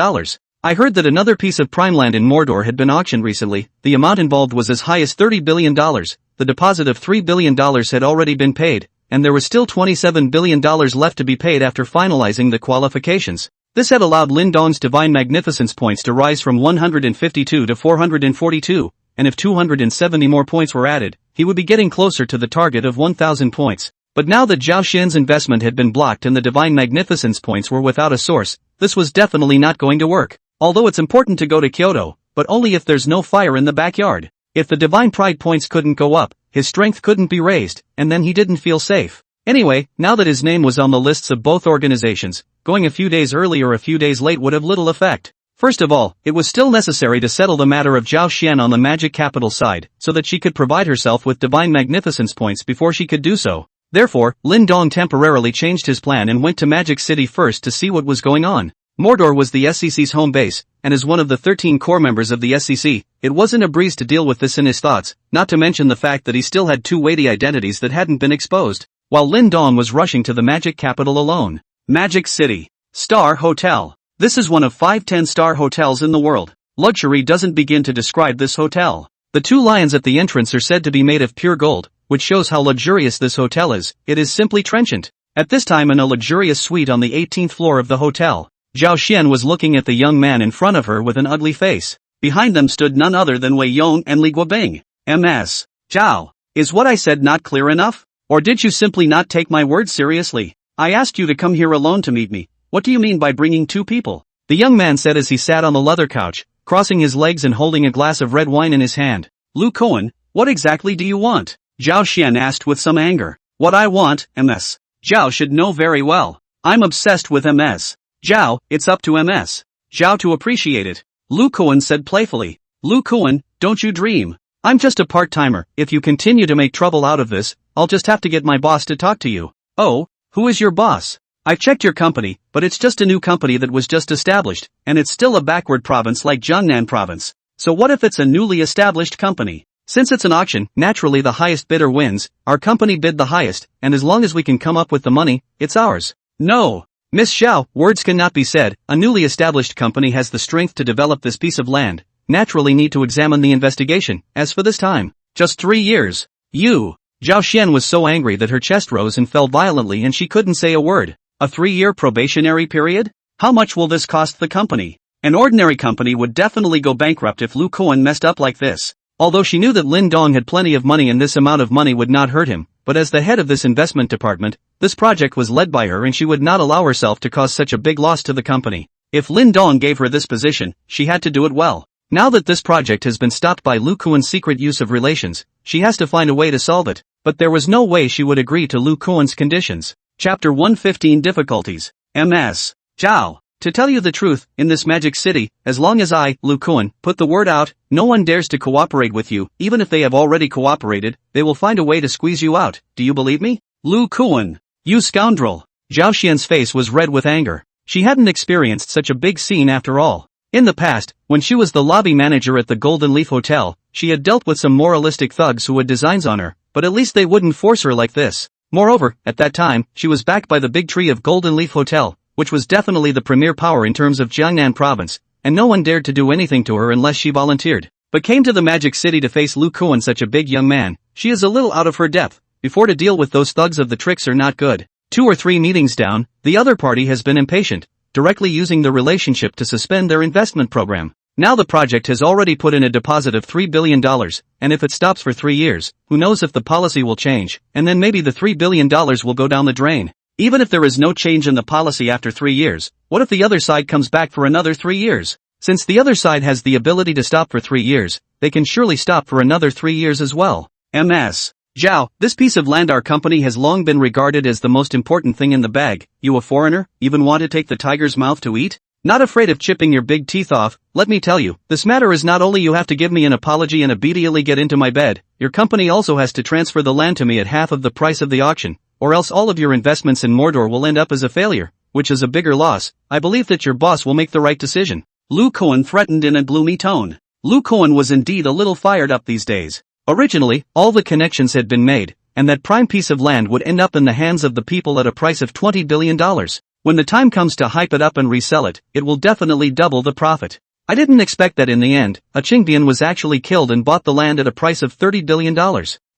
I heard that another piece of prime land in Mordor had been auctioned recently. The amount involved was as high as $30 billion. The deposit of $3 billion had already been paid, and there was still $27 billion left to be paid after finalizing the qualifications. This had allowed Lin Dong's Divine Magnificence points to rise from 152 to 442, and if 270 more points were added, he would be getting closer to the target of 1,000 points. But now that Zhao Xian's investment had been blocked and the Divine Magnificence points were without a source, this was definitely not going to work. Although it's important to go to Kyoto, but only if there's no fire in the backyard. If the Divine Pride points couldn't go up, his strength couldn't be raised, and then he didn't feel safe. Anyway, now that his name was on the lists of both organizations, going a few days early or a few days late would have little effect. First of all, it was still necessary to settle the matter of Zhao Xian on the Magic Capital side, so that she could provide herself with Divine Magnificence points before she could do so. Therefore, Lin Dong temporarily changed his plan and went to Magic City first to see what was going on. Mordor was the SCC's home base, and as one of the 13 core members of the SCC, it wasn't a breeze to deal with this in his thoughts, not to mention the fact that he still had two weighty identities that hadn't been exposed, while Lin Dong was rushing to the Magic Capital alone. Magic City. Star Hotel. This is one of 5 10-star hotels in the world. Luxury doesn't begin to describe this hotel. The two lions at the entrance are said to be made of pure gold, which shows how luxurious this hotel is. It is simply trenchant. At this time in a luxurious suite on the 18th floor of the hotel, Zhao Xian was looking at the young man in front of her with an ugly face. Behind them stood none other than Wei Yong and Li Guobing. Ms. Zhao, is what I said not clear enough? Or did you simply not take my words seriously? I asked you to come here alone to meet me. What do you mean by bringing two people? The young man said as he sat on the leather couch, crossing his legs and holding a glass of red wine in his hand. Lu Cohen, what exactly do you want? Zhao Xian asked with some anger. What I want, MS. Zhao should know very well. I'm obsessed with MS. Zhao, it's up to MS. Zhao to appreciate it. Lu Kuan said playfully. Lu Kuan, don't you dream. I'm just a part-timer. If you continue to make trouble out of this, I'll just have to get my boss to talk to you. Oh, who is your boss? I've checked your company, but it's just a new company that was just established, and it's still a backward province like Jiangnan province. So what if it's a newly established company? Since it's an auction, naturally the highest bidder wins. Our company bid the highest, and as long as we can come up with the money, it's ours. No. Miss Xiao, words cannot be said. A newly established company has the strength to develop this piece of land. Naturally need to examine the investigation. As for this time, just 3 years. You. Zhao Xian was so angry that her chest rose and fell violently and she couldn't say a word. A 3-year probationary period? How much will this cost the company? An ordinary company would definitely go bankrupt if Lu Kuan messed up like this. Although she knew that Lin Dong had plenty of money and this amount of money would not hurt him, but as the head of this investment department, this project was led by her and she would not allow herself to cause such a big loss to the company. If Lin Dong gave her this position, she had to do it well. Now that this project has been stopped by Lu Kuan's secret use of relations, she has to find a way to solve it, but there was no way she would agree to Lu Kuan's conditions. Chapter 115 Difficulties. MS. Zhao. To tell you the truth, in this magic city, as long as I, Lu Kuan, put the word out, no one dares to cooperate with you. Even if they have already cooperated, they will find a way to squeeze you out. Do you believe me? Lu Kuan. You scoundrel. Zhao Xian's face was red with anger. She hadn't experienced such a big scene after all. In the past, when she was the lobby manager at the Golden Leaf Hotel, she had dealt with some moralistic thugs who had designs on her, but at least they wouldn't force her like this. Moreover, at that time, she was backed by the big tree of Golden Leaf Hotel, which was definitely the premier power in terms of Jiangnan province, and no one dared to do anything to her unless she volunteered. But came to the magic city to face Lu Kuan, such a big young man. She is a little out of her depth. Before to deal with those thugs of the tricks are not good. 2 or 3 meetings down, the other party has been impatient, directly using the relationship to suspend their investment program. Now the project has already put in a deposit of $3 billion, and if it stops for 3 years, who knows if the policy will change, and then maybe the $3 billion will go down the drain. Even if there is no change in the policy after 3 years, what if the other side comes back for another 3 years? Since the other side has the ability to stop for 3 years, they can surely stop for another 3 years as well. MS. Zhao, this piece of land our company has long been regarded as the most important thing in the bag. You a foreigner, even want to take the tiger's mouth to eat? Not afraid of chipping your big teeth off? Let me tell you, this matter is not only you have to give me an apology and immediately get into my bed, your company also has to transfer the land to me at half of the price of the auction, or else all of your investments in Mordor will end up as a failure, which is a bigger loss. I believe that your boss will make the right decision. Lu Kuan threatened in a gloomy tone. Lu Kuan was indeed a little fired up these days. Originally, all the connections had been made, and that prime piece of land would end up in the hands of the people at a price of $20 billion. When the time comes to hype it up and resell it, it will definitely double the profit. I didn't expect that in the end, a Qingbian was actually killed and bought the land at a price of $30 billion.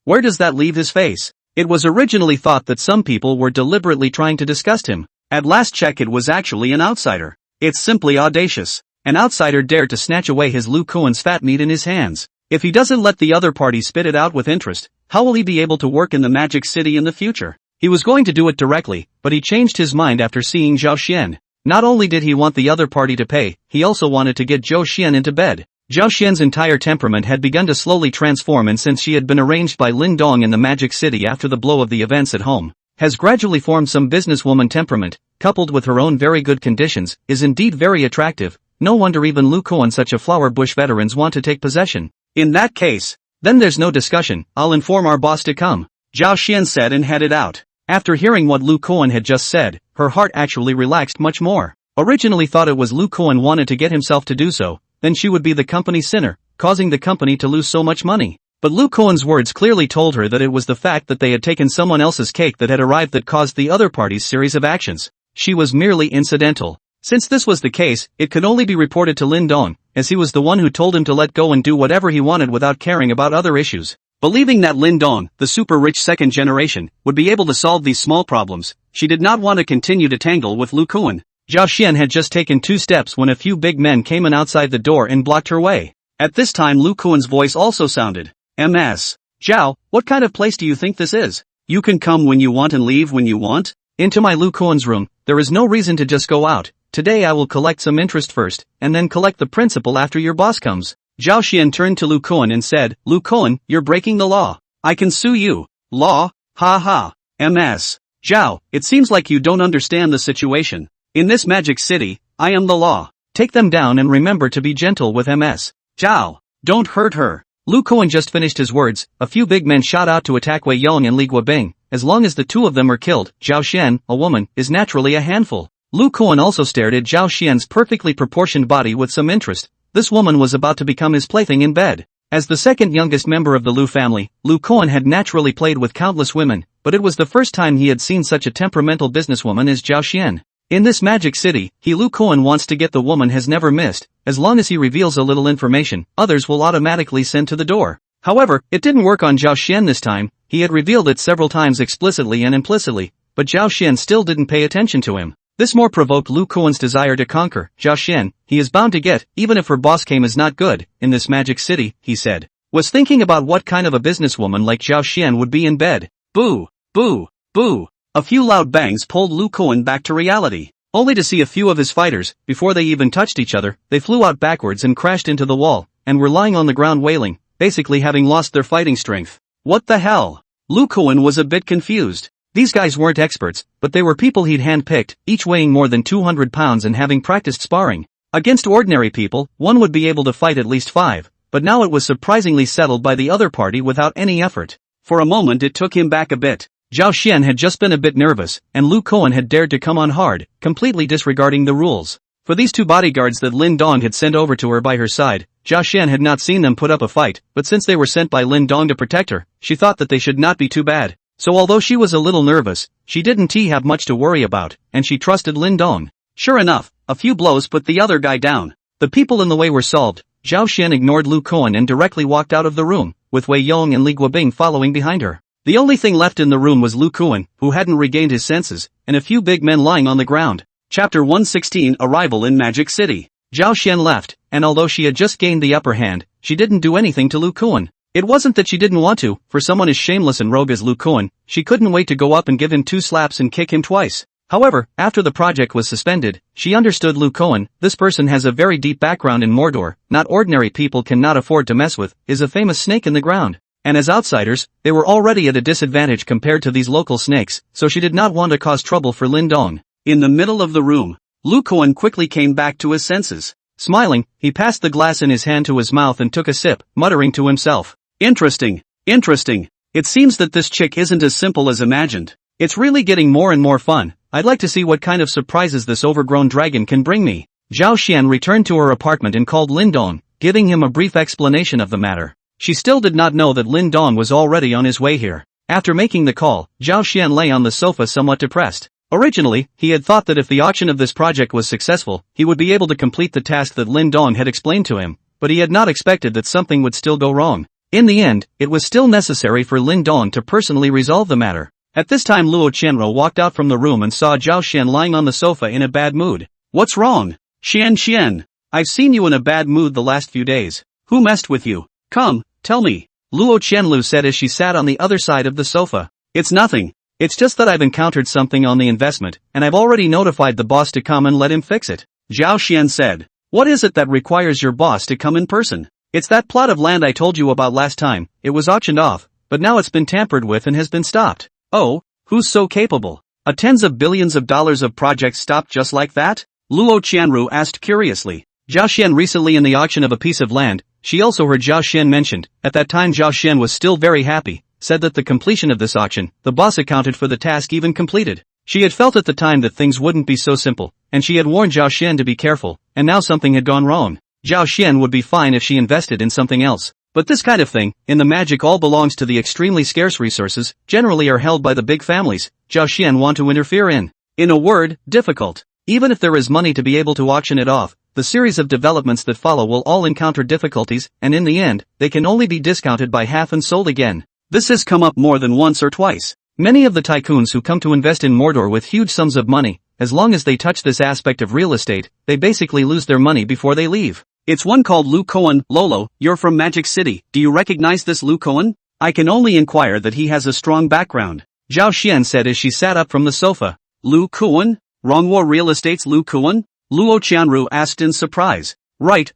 Where does that leave his face? It was originally thought that some people were deliberately trying to disgust him. At last check it was actually an outsider. It's simply audacious. An outsider dared to snatch away his Lu Kuan's fat meat in his hands. If he doesn't let the other party spit it out with interest, how will he be able to work in the magic city in the future? He was going to do it directly, but he changed his mind after seeing Zhao Xian. Not only did he want the other party to pay, he also wanted to get Zhao Xian into bed. Zhao Xian's entire temperament had begun to slowly transform, and since she had been arranged by Lin Dong in the magic city after the blow of the events at home, has gradually formed some businesswoman temperament, coupled with her own very good conditions, is indeed very attractive. No wonder even Lu Kuan, such a flower bush veterans, want to take possession. In that case, then there's no discussion. I'll inform our boss to come. Zhao Xian said and headed out. After hearing what Lu Kuan had just said, her heart actually relaxed much more. Originally thought it was Lu Kuan wanted to get himself to do so, then she would be the company's sinner, causing the company to lose so much money. But Lu Kuan's words clearly told her that it was the fact that they had taken someone else's cake that had arrived that caused the other party's series of actions. She was merely incidental. Since this was the case, it could only be reported to Lin Dong, as he was the one who told him to let go and do whatever he wanted without caring about other issues. Believing that Lin Dong, the super-rich second generation, would be able to solve these small problems, she did not want to continue to tangle with Lu Kuan. Zhao Xian had just taken 2 steps when a few big men came in outside the door and blocked her way. At this time Lu Kuan's voice also sounded. MS. Zhao, what kind of place do you think this is? You can come when you want and leave when you want? Into my Lu Kuan's room, there is no reason to just go out. Today I will collect some interest first, and then collect the principal after your boss comes. Zhao Xian turned to Lu Kuan and said, Lu Kuan, you're breaking the law. I can sue you. Law? Ha ha. MS. Zhao, it seems like you don't understand the situation. In this magic city, I am the law. Take them down and remember to be gentle with MS. Zhao, don't hurt her. Lu Kuan just finished his words. A few big men shot out to attack Wei Yong and Li Guobing. As long as the two of them are killed, Zhao Xian, a woman, is naturally a handful. Lu Kuan also stared at Zhao Xian's perfectly proportioned body with some interest. This woman was about to become his plaything in bed. As the second youngest member of the Lu family, Lu Kuan had naturally played with countless women, but it was the first time he had seen such a temperamental businesswoman as Zhao Xian. In this magic city, Lu Kuan wants to get the woman has never missed. As long as he reveals a little information, others will automatically send to the door. However, it didn't work on Zhao Xian this time. He had revealed it several times explicitly and implicitly, but Zhao Xian still didn't pay attention to him. This more provoked Lu Kuan's desire to conquer Zhao Xian. He is bound to get, even if her boss came as not good, in this magic city, he said. Was thinking about what kind of a businesswoman like Zhao Xian would be in bed. Boo! Boo! Boo! A few loud bangs pulled Lu Kuan back to reality. Only to see a few of his fighters, before they even touched each other, they flew out backwards and crashed into the wall, and were lying on the ground wailing, basically having lost their fighting strength. What the hell? Lu Kuan was a bit confused. These guys weren't experts, but they were people he'd handpicked, each weighing more than 200 pounds and having practiced sparring. Against ordinary people, one would be able to fight at least 5, but now it was surprisingly settled by the other party without any effort. For a moment it took him back a bit. Zhao Xian had just been a bit nervous, and Lu Kuan had dared to come on hard, completely disregarding the rules. For these two bodyguards that Lin Dong had sent over to her by her side, Zhao Xian had not seen them put up a fight, but since they were sent by Lin Dong to protect her, she thought that they should not be too bad. So although she was a little nervous, she didn't have much to worry about, and she trusted Lin Dong. Sure enough, a few blows put the other guy down. The people in the way were solved. Zhao Xian ignored Lu Kuan and directly walked out of the room, with Wei Yong and Li Guobing following behind her. The only thing left in the room was Lu Kuan, who hadn't regained his senses, and a few big men lying on the ground. Chapter 116 Arrival in Magic City. Zhao Xian left, and although she had just gained the upper hand, she didn't do anything to Lu Kuan. It wasn't that she didn't want to, for someone as shameless and rogue as Lu Kuan, she couldn't wait to go up and give him 2 slaps and kick him twice. However, after the project was suspended, she understood Lu Kuan. This person has a very deep background in Mordor, not ordinary people cannot afford to mess with, is a famous snake in the ground. And as outsiders, they were already at a disadvantage compared to these local snakes, so she did not want to cause trouble for Lin Dong. In the middle of the room, Lu Kuan quickly came back to his senses. Smiling, he passed the glass in his hand to his mouth and took a sip, muttering to himself. Interesting. Interesting. It seems that this chick isn't as simple as imagined. It's really getting more and more fun. I'd like to see what kind of surprises this overgrown dragon can bring me. Zhao Xian returned to her apartment and called Lin Dong, giving him a brief explanation of the matter. She still did not know that Lin Dong was already on his way here. After making the call, Zhao Xian lay on the sofa somewhat depressed. Originally, he had thought that if the auction of this project was successful, he would be able to complete the task that Lin Dong had explained to him, but he had not expected that something would still go wrong. In the end, it was still necessary for Lin Dong to personally resolve the matter. At this time Luo Qianro walked out from the room and saw Zhao Xian lying on the sofa in a bad mood. What's wrong? Xian, I've seen you in a bad mood the last few days. Who messed with you? Come, tell me. Luo Qianlu said as she sat on the other side of the sofa. It's nothing. It's just that I've encountered something on the investment, and I've already notified the boss to come and let him fix it. Zhao Xian said. What is it that requires your boss to come in person? It's that plot of land I told you about last time. It was auctioned off, but now it's been tampered with and has been stopped. Oh, who's so capable? A tens of billions of dollars of projects stopped just like that? Luo Qianru asked curiously. Zhao Xian recently in the auction of a piece of land, she also heard Zhao Xian mentioned. At that time Zhao Xian was still very happy, said that the completion of this auction, the boss accounted for the task even completed. She had felt at the time that things wouldn't be so simple, and she had warned Zhao Xian to be careful, and now something had gone wrong. Zhao Xian would be fine if she invested in something else. But this kind of thing, in the magic all belongs to the extremely scarce resources, generally are held by the big families, Zhao Xian want to interfere in. In a word, difficult. Even if there is money to be able to auction it off, the series of developments that follow will all encounter difficulties, and in the end, they can only be discounted by half and sold again. This has come up more than once or twice. Many of the tycoons who come to invest in Mordor with huge sums of money, as long as they touch this aspect of real estate, they basically lose their money before they leave. It's one called Lu Kuan. Lolo, you're from Magic City. Do you recognize this Lu Kuan? I can only inquire that he has a strong background. Zhao Xian said as she sat up from the sofa. Lu Kuan? Rongwar Real Estate's Lu Kuan? Luo Qianru asked in surprise. Right.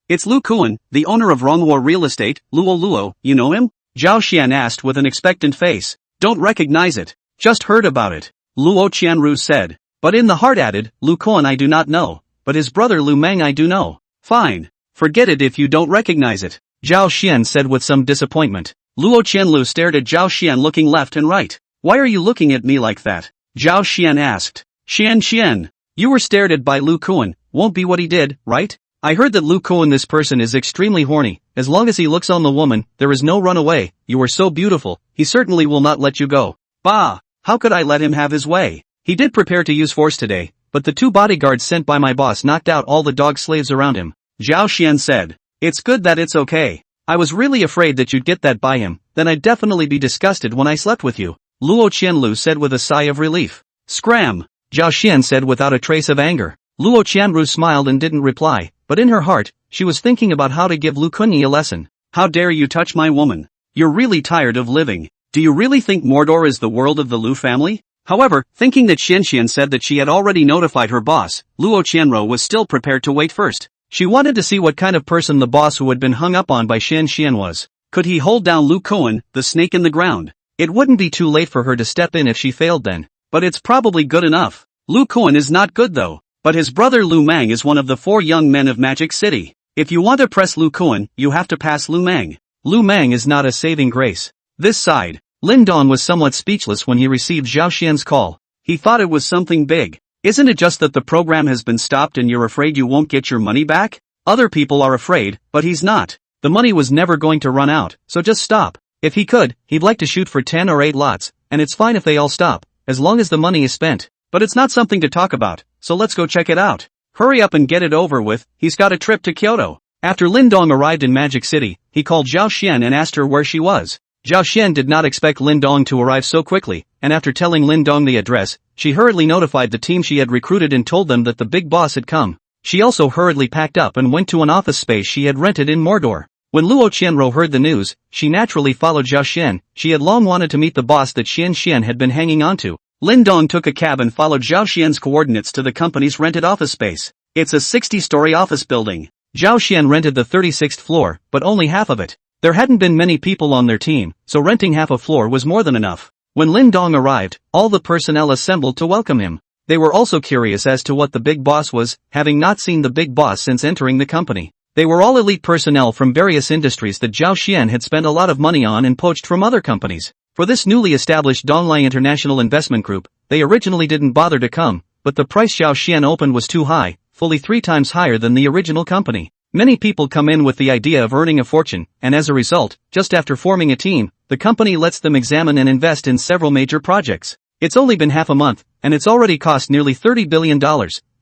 It's Lu Kuan, the owner of Rongwar Real Estate. Luo, you know him? Zhao Xian asked with an expectant face. Don't recognize it. Just heard about it. Luo Qianru said. But in the heart added, Lu Kuan I do not know, but his brother Lu Meng I do know. Fine. Forget it if you don't recognize it, Zhao Xian said with some disappointment. Luo Qianlu stared at Zhao Xian looking left and right. Why are you looking at me like that? Zhao Xian asked. Xian. You were stared at by Lu Kuan, won't be what he did, right? I heard that Lu Kuan this person is extremely horny, as long as he looks on the woman, there is no runaway, you are so beautiful, he certainly will not let you go. Bah! How could I let him have his way? He did prepare to use force today, but the 2 bodyguards sent by my boss knocked out all the dog slaves around him. Zhao Xian said. It's good that it's okay. I was really afraid that you'd get that by him, then I'd definitely be disgusted when I slept with you, Luo Qianlu said with a sigh of relief. Scram! Zhao Xian said without a trace of anger. Luo Qianru smiled and didn't reply, but in her heart, she was thinking about how to give Lu Kunyi a lesson. How dare you touch my woman? You're really tired of living. Do you really think Mordor is the world of the Lu family? However, thinking that Xian said that she had already notified her boss, Luo Qianru was still prepared to wait first. She wanted to see what kind of person the boss who had been hung up on by Xian was. Could he hold down Lu Kuan, the snake in the ground? It wouldn't be too late for her to step in if she failed then. But it's probably good enough. Lu Kuan is not good though. But his brother Lu Meng is one of the 4 young men of Magic City. If you want to press Lu Kuan, you have to pass Lu Meng. Lu Meng is not a saving grace. This side. Lin Dong was somewhat speechless when he received Zhao Xian's call. He thought it was something big. Isn't it just that the program has been stopped and you're afraid you won't get your money back? Other people are afraid, but he's not. The money was never going to run out, so just stop. If he could, he'd like to shoot for 10 or 8 lots, and it's fine if they all stop, as long as the money is spent. But it's not something to talk about, so let's go check it out. Hurry up and get it over with, he's got a trip to Kyoto. After Lin Dong arrived in Magic City, he called Zhao Xian and asked her where she was. Zhao Xian did not expect Lin Dong to arrive so quickly, and after telling Lin Dong the address, she hurriedly notified the team she had recruited and told them that the big boss had come. She also hurriedly packed up and went to an office space she had rented in Mordor. When Luo Qianru heard the news, she naturally followed Zhao Xian. She had long wanted to meet the boss that Xian had been hanging on to. Lin Dong took a cab and followed Zhao Xian's coordinates to the company's rented office space. It's a 60-story office building. Zhao Xian rented the 36th floor, but only half of it. There hadn't been many people on their team, so renting half a floor was more than enough. When Lin Dong arrived, all the personnel assembled to welcome him. They were also curious as to what the big boss was, having not seen the big boss since entering the company. They were all elite personnel from various industries that Zhao Xian had spent a lot of money on and poached from other companies. For this newly established Donglai International Investment Group, they originally didn't bother to come, but the price Zhao Xian opened was too high, fully 3 times higher than the original company. Many people come in with the idea of earning a fortune, and as a result, just after forming a team, the company lets them examine and invest in several major projects. It's only been half a month, and it's already cost nearly $30 billion,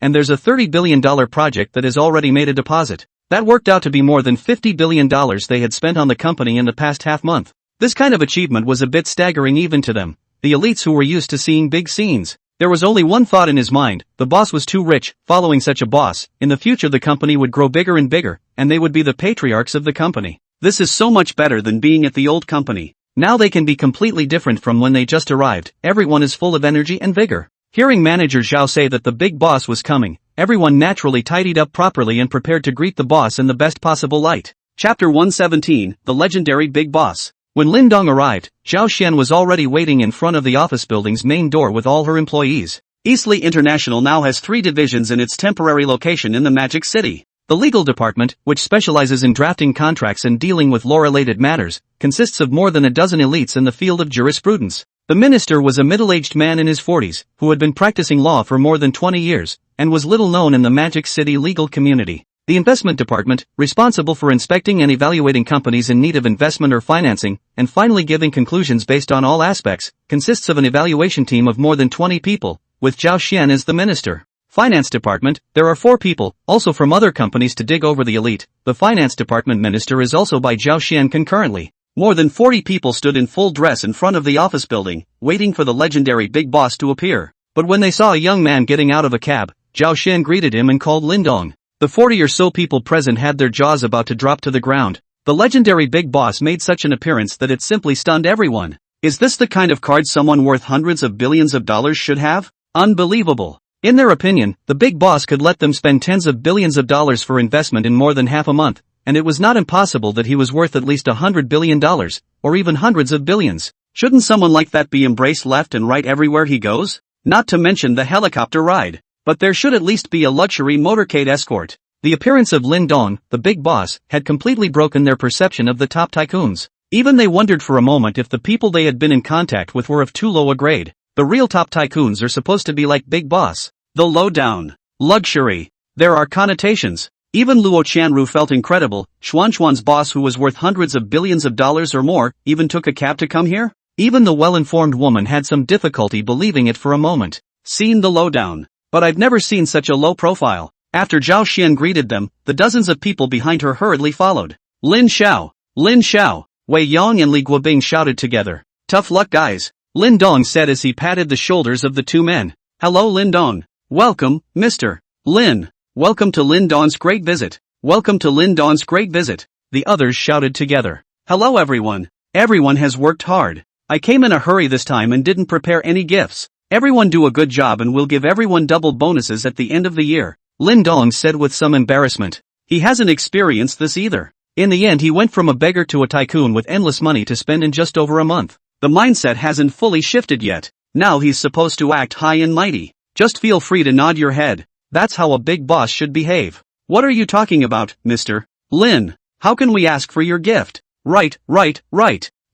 and there's a $30 billion project that has already made a deposit. That worked out to be more than $50 billion they had spent on the company in the past half month. This kind of achievement was a bit staggering even to them, the elites who were used to seeing big scenes. There was only one thought in his mind, the boss was too rich. Following such a boss, in the future the company would grow bigger and bigger, and they would be the patriarchs of the company. This is so much better than being at the old company. Now they can be completely different from when they just arrived. Everyone is full of energy and vigor. Hearing manager Zhao say that the big boss was coming, everyone naturally tidied up properly and prepared to greet the boss in the best possible light. Chapter 117, The Legendary Big Boss. When Lin Dong arrived, Zhao Xian was already waiting in front of the office building's main door with all her employees. Eastleigh International now has 3 divisions in its temporary location in the Magic City. The legal department, which specializes in drafting contracts and dealing with law-related matters, consists of more than a dozen elites in the field of jurisprudence. The minister was a middle-aged man in his 40s, who had been practicing law for more than 20 years, and was little known in the Magic City legal community. The investment department, responsible for inspecting and evaluating companies in need of investment or financing, and finally giving conclusions based on all aspects, consists of an evaluation team of more than 20 people, with Zhao Xian as the minister. Finance department, there are 4 people, also from other companies to dig over the elite. The finance department minister is also by Zhao Xian concurrently. More than 40 people stood in full dress in front of the office building, waiting for the legendary big boss to appear. But when they saw a young man getting out of a cab, Zhao Xian greeted him and called Lin Dong. The 40 or so people present had their jaws about to drop to the ground. The legendary big boss made such an appearance that it simply stunned everyone. Is this the kind of card someone worth hundreds of billions of dollars should have? Unbelievable. In their opinion, the big boss could let them spend tens of billions of dollars for investment in more than half a month, and it was not impossible that he was worth at least $100 billion, or even hundreds of billions. Shouldn't someone like that be embraced left and right everywhere he goes? Not to mention the helicopter ride. But there should at least be a luxury motorcade escort. The appearance of Lin Dong, the big boss, had completely broken their perception of the top tycoons. Even they wondered for a moment if the people they had been in contact with were of too low a grade. The real top tycoons are supposed to be like Big Boss. The low-down. Luxury. There are connotations. Even Luo Chanru felt incredible. Xuan's boss, who was worth hundreds of billions of dollars or more, even took a cab to come here? Even the well-informed woman had some difficulty believing it for a moment. Seen the lowdown. But I've never seen such a low profile. After Zhao Xian greeted them, the dozens of people behind her hurriedly followed. Lin Xiao! Lin Xiao! Wei Yang and Li Guobing shouted together. Tough luck, guys, Lin Dong said as he patted the shoulders of the two men. Hello, Lin Dong. Welcome, Mr. Lin. Welcome to Lin Dong's great visit. Welcome to Lin Dong's great visit. The others shouted together. Hello, everyone. Everyone has worked hard. I came in a hurry this time and didn't prepare any gifts. Everyone do a good job and we'll give everyone double bonuses at the end of the year, Lin Dong said with some embarrassment. He hasn't experienced this either. In the end he went from a beggar to a tycoon with endless money to spend in just over a month. The mindset hasn't fully shifted yet. Now he's supposed to act high and mighty. Just feel free to nod your head. That's how a big boss should behave. What are you talking about, Mr. Lin? How can we ask for your gift? Right.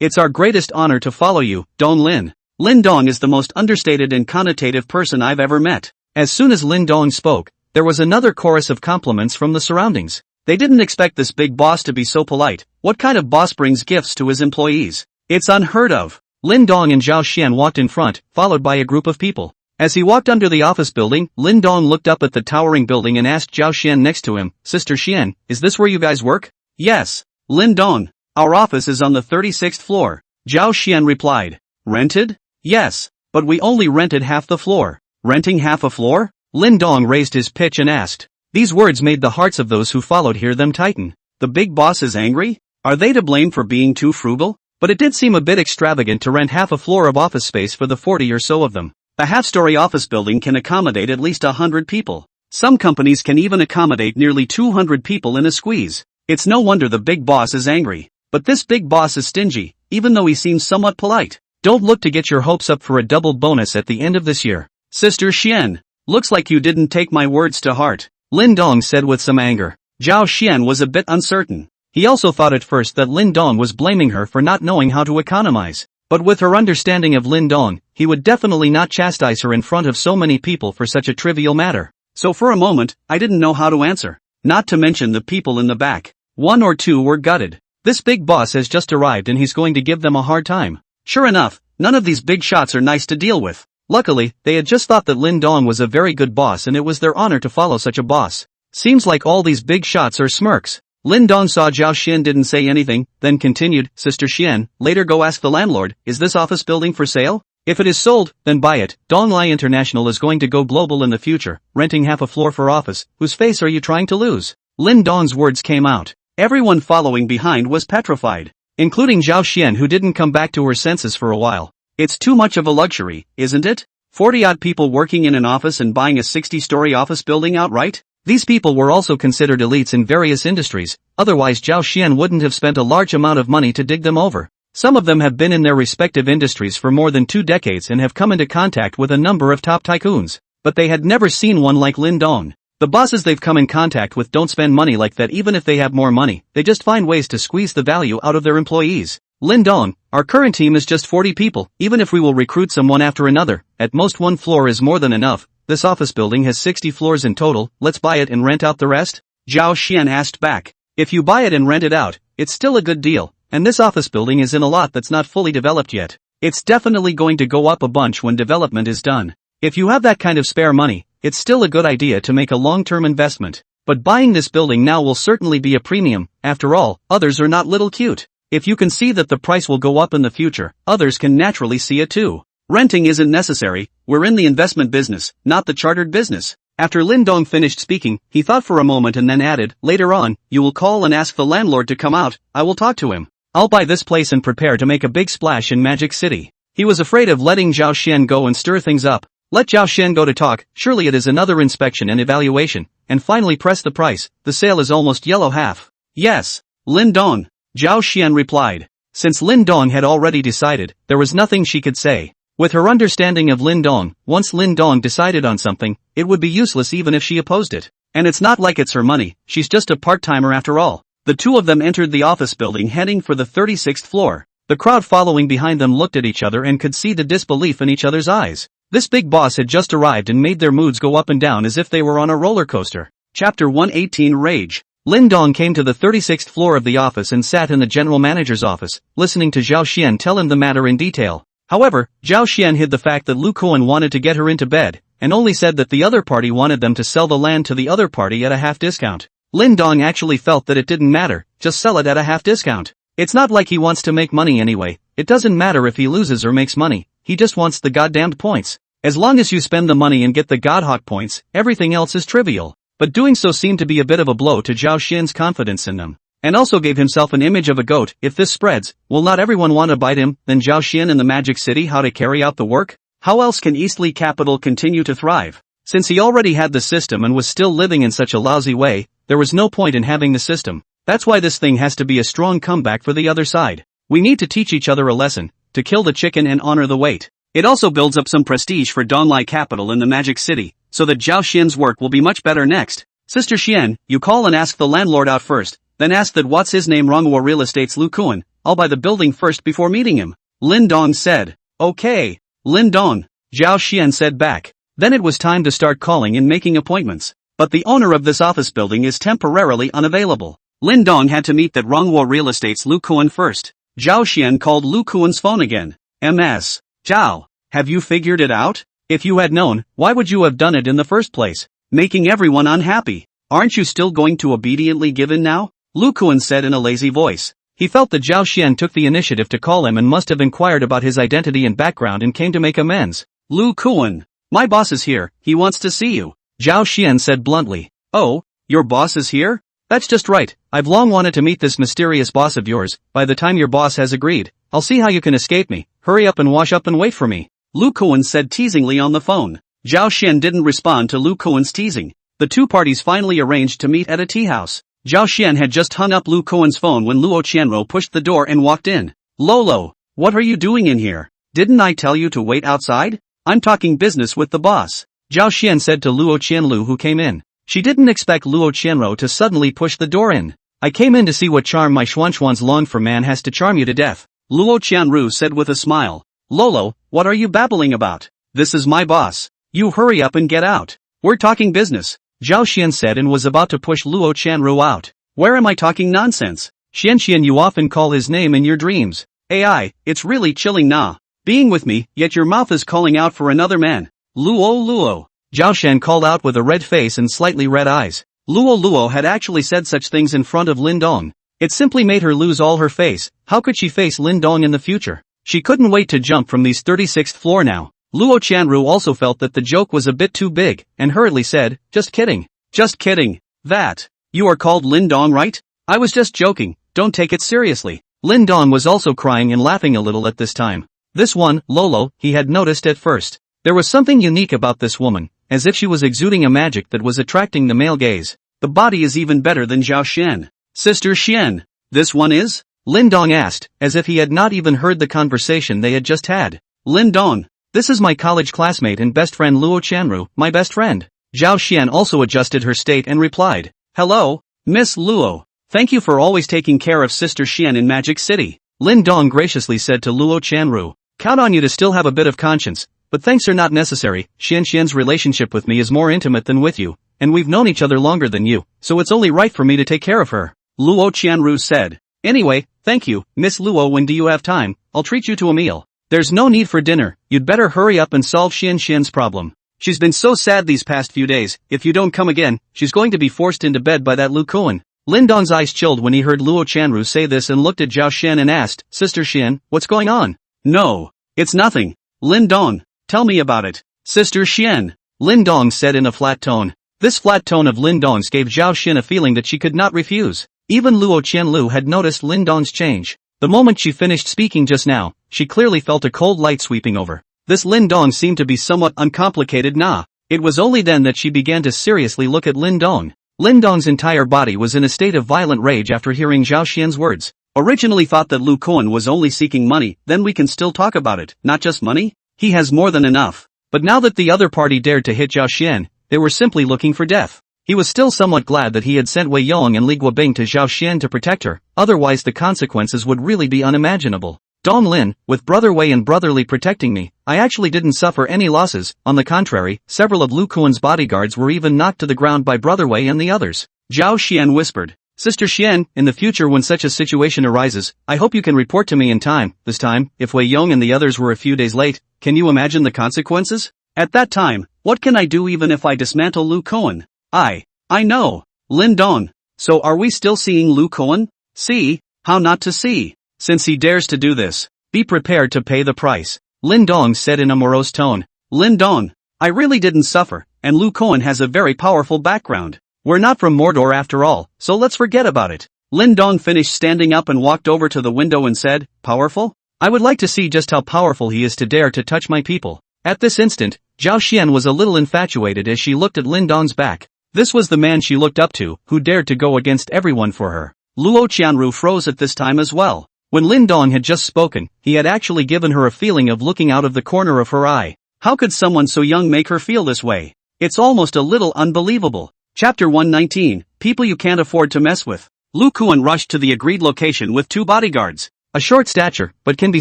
It's our greatest honor to follow you, Dong Lin. Lin Dong is the most understated and connotative person I've ever met. As soon as Lin Dong spoke, there was another chorus of compliments from the surroundings. They didn't expect this big boss to be so polite. What kind of boss brings gifts to his employees? It's unheard of. Lin Dong and Zhao Xian walked in front, followed by a group of people. As he walked under the office building, Lin Dong looked up at the towering building and asked Zhao Xian next to him, Sister Xian, is this where you guys work? Yes, Lin Dong. Our office is on the 36th floor. Zhao Xian replied. Rented? Yes, but we only rented half the floor. Renting half a floor? Lin Dong raised his pitch and asked. These words made the hearts of those who followed hear them tighten. The big boss is angry? Are they to blame for being too frugal? But it did seem a bit extravagant to rent half a floor of office space for the 40 or so of them. A half-story office building can accommodate at least 100 people. Some companies can even accommodate nearly 200 people in a squeeze. It's no wonder the big boss is angry. But this big boss is stingy, even though he seems somewhat polite. Don't look to get your hopes up for a double bonus at the end of this year. Sister Xian, looks like you didn't take my words to heart, Lin Dong said with some anger. Zhao Xian was a bit uncertain. He also thought at first that Lin Dong was blaming her for not knowing how to economize. But with her understanding of Lin Dong, he would definitely not chastise her in front of so many people for such a trivial matter. So for a moment, I didn't know how to answer. Not to mention the people in the back. One or two were gutted. This big boss has just arrived and he's going to give them a hard time. Sure enough, none of these big shots are nice to deal with. Luckily, they had just thought that Lin Dong was a very good boss and it was their honor to follow such a boss. Seems like all these big shots are smirks. Lin Dong saw Zhao Xian didn't say anything, then continued, Sister Xian, later go ask the landlord, is this office building for sale? If it is sold, then buy it. Dong Lai International is going to go global in the future, renting half a floor for office. Whose face are you trying to lose? Lin Dong's words came out. Everyone following behind was petrified, including Zhao Xian, who didn't come back to her senses for a while. It's too much of a luxury, isn't it? 40-odd people working in an office and buying a 60-story office building outright? These people were also considered elites in various industries, otherwise Zhao Xian wouldn't have spent a large amount of money to dig them over. Some of them have been in their respective industries for more than 2 decades and have come into contact with a number of top tycoons, but they had never seen one like Lin Dong. The bosses they've come in contact with don't spend money like that even if they have more money, they just find ways to squeeze the value out of their employees. Lin Dong, our current team is just 40 people, even if we will recruit some one after another, at most one floor is more than enough. This office building has 60 floors in total, let's buy it and rent out the rest? Zhao Xian asked back. If you buy it and rent it out, it's still a good deal, and this office building is in a lot that's not fully developed yet. It's definitely going to go up a bunch when development is done. If you have that kind of spare money, it's still a good idea to make a long-term investment. But buying this building now will certainly be a premium, after all, others are not little cute. If you can see that the price will go up in the future, others can naturally see it too. Renting isn't necessary, we're in the investment business, not the chartered business. After Lin Dong finished speaking, he thought for a moment and then added, later on, you will call and ask the landlord to come out, I will talk to him. I'll buy this place and prepare to make a big splash in Magic City. He was afraid of letting Zhao Xian go and stir things up. Let Zhao Xian go to talk, surely it is another inspection and evaluation, and finally press the price, the sale is almost yellow half. Yes, Lin Dong, Zhao Xian replied. Since Lin Dong had already decided, there was nothing she could say. With her understanding of Lin Dong, once Lin Dong decided on something, it would be useless even if she opposed it. And it's not like it's her money, she's just a part-timer after all. The two of them entered the office building heading for the 36th floor. The crowd following behind them looked at each other and could see the disbelief in each other's eyes. This big boss had just arrived and made their moods go up and down as if they were on a roller coaster. Chapter 118 Rage. Lin Dong came to the 36th floor of the office and sat in the general manager's office, listening to Zhao Xian tell him the matter in detail. However, Zhao Xian hid the fact that Lu Kuan wanted to get her into bed, and only said that the other party wanted them to sell the land to the other party at a half discount. Lin Dong actually felt that it didn't matter, just sell it at a half discount. It's not like he wants to make money anyway, it doesn't matter if he loses or makes money, he just wants the goddamned points. As long as you spend the money and get the Godhawk points, everything else is trivial. But doing so seemed to be a bit of a blow to Zhao Xian's confidence in them. And also gave himself an image of a goat. If this spreads, will not everyone want to bite him? Then Zhao Xian in the Magic City, how to carry out the work? How else can Eastleigh Capital continue to thrive? Since he already had the system and was still living in such a lousy way, there was no point in having the system. That's why this thing has to be a strong comeback for the other side. We need to teach each other a lesson, to kill the chicken and honor the weight. It also builds up some prestige for Donglai Capital in the Magic City, so that Zhao Xian's work will be much better next. Sister Xian, you call and ask the landlord out first, then ask that what's his name Ronghua Real Estate's Lu Kuan, I'll buy the building first before meeting him. Lin Dong said. Okay. Lin Dong, Zhao Xian said back. Then it was time to start calling and making appointments. But the owner of this office building is temporarily unavailable. Lin Dong had to meet that Ronghua Real Estate's Lu Kuan first. Zhao Xian called Lu Kuan's phone again. MS. Zhao, have you figured it out? If you had known, why would you have done it in the first place? Making everyone unhappy. Aren't you still going to obediently give in now? Lu Kuan said in a lazy voice. He felt that Zhao Xian took the initiative to call him and must have inquired about his identity and background and came to make amends. Lu Kuan, my boss is here, he wants to see you. Zhao Xian said bluntly. Oh, your boss is here? That's just right, I've long wanted to meet this mysterious boss of yours. By the time your boss has agreed, I'll see how you can escape me. Hurry up and wash up and wait for me. Lu Kuan said teasingly on the phone. Zhao Xian didn't respond to Lu Kuan's teasing. The two parties finally arranged to meet at a tea house. Zhao Xian had just hung up Lu Kuan's phone when Luo Qianro pushed the door and walked in. Lolo, what are you doing in here? Didn't I tell you to wait outside? I'm talking business with the boss. Zhao Xian said to Luo Qianlu who came in. She didn't expect Luo Qianro to suddenly push the door in. I came in to see what charm my Xuanxuan's long for man has to charm you to death. Luo Qianru said with a smile. Lolo, what are you babbling about? This is my boss. You hurry up and get out. We're talking business. Zhao Xian said and was about to push Luo Qianru out. Where am I talking nonsense? Xian, you often call his name in your dreams. AI, it's really chilling nah. Being with me, yet your mouth is calling out for another man. Luo. Zhao Xian called out with a red face and slightly red eyes. Luo had actually said such things in front of Lin Dong. It simply made her lose all her face. How could she face Lin Dong in the future? She couldn't wait to jump from these 36th floor now. Luo Qianru also felt that the joke was a bit too big, and hurriedly said, just kidding. Just kidding. That. You are called Lin Dong, right? I was just joking, don't take it seriously. Lin Dong was also crying and laughing a little at this time. This one, Lolo, he had noticed at first. There was something unique about this woman, as if she was exuding a magic that was attracting the male gaze. The body is even better than Zhao Xian. Sister Xian, this one is? Lin Dong asked, as if he had not even heard the conversation they had just had. Lin Dong, this is my college classmate and best friend Luo Qianru, my best friend. Zhao Xian also adjusted her state and replied. Hello, Miss Luo. Thank you for always taking care of Sister Xian in Magic City. Lin Dong graciously said to Luo Qianru. Count on you to still have a bit of conscience, but thanks are not necessary. Xian's relationship with me is more intimate than with you, and we've known each other longer than you, so it's only right for me to take care of her. Luo Qianru said. Anyway, thank you, Miss Luo. When do you have time? I'll treat you to a meal. There's no need for dinner, you'd better hurry up and solve Xian's problem. She's been so sad these past few days, if you don't come again, she's going to be forced into bed by that Lu Kuan. Lin Dong's eyes chilled when he heard Luo Qianru say this and looked at Zhao Xian and asked, Sister Xian, what's going on? No, it's nothing. Lin Dong, tell me about it. Sister Xian, Lin Dong said in a flat tone. This flat tone of Lin Dong's gave Zhao Xian a feeling that she could not refuse. Even Luo Qianlu had noticed Lin Dong's change. The moment she finished speaking just now, she clearly felt a cold light sweeping over. This Lin Dong seemed to be somewhat uncomplicated nah. It was only then that she began to seriously look at Lin Dong. Lin Dong's entire body was in a state of violent rage after hearing Zhao Xian's words. Originally thought that Lu Kuan was only seeking money, then we can still talk about it, not just money? He has more than enough. But now that the other party dared to hit Zhao Xian, they were simply looking for death. He was still somewhat glad that he had sent Wei Yong and Li Guobing to Zhao Xian to protect her, otherwise the consequences would really be unimaginable. Dong Lin, with Brother Wei and Brother Li protecting me, I actually didn't suffer any losses. On the contrary, several of Lu Kuan's bodyguards were even knocked to the ground by Brother Wei and the others. Zhao Xian whispered, Sister Xian, in the future when such a situation arises, I hope you can report to me in time. This time, if Wei Yong and the others were a few days late, can you imagine the consequences? At that time, what can I do even if I dismantle Lu Kuan? I know. Lin Dong. So are we still seeing Lu Kuan? See? How not to see? Since he dares to do this, be prepared to pay the price. Lin Dong said in a morose tone. Lin Dong, I really didn't suffer, and Lu Kuan has a very powerful background. We're not from Mordor after all, so let's forget about it. Lin Dong finished standing up and walked over to the window and said, Powerful? I would like to see just how powerful he is to dare to touch my people. At this instant, Zhao Xian was a little infatuated as she looked at Lin Dong's back. This was the man she looked up to, who dared to go against everyone for her. Luo Qianru froze at this time as well. When Lin Dong had just spoken, he had actually given her a feeling of looking out of the corner of her eye. How could someone so young make her feel this way? It's almost a little unbelievable. Chapter 119, People You Can't Afford to Mess With. Lu Kuan rushed to the agreed location with 2 bodyguards. A short stature, but can be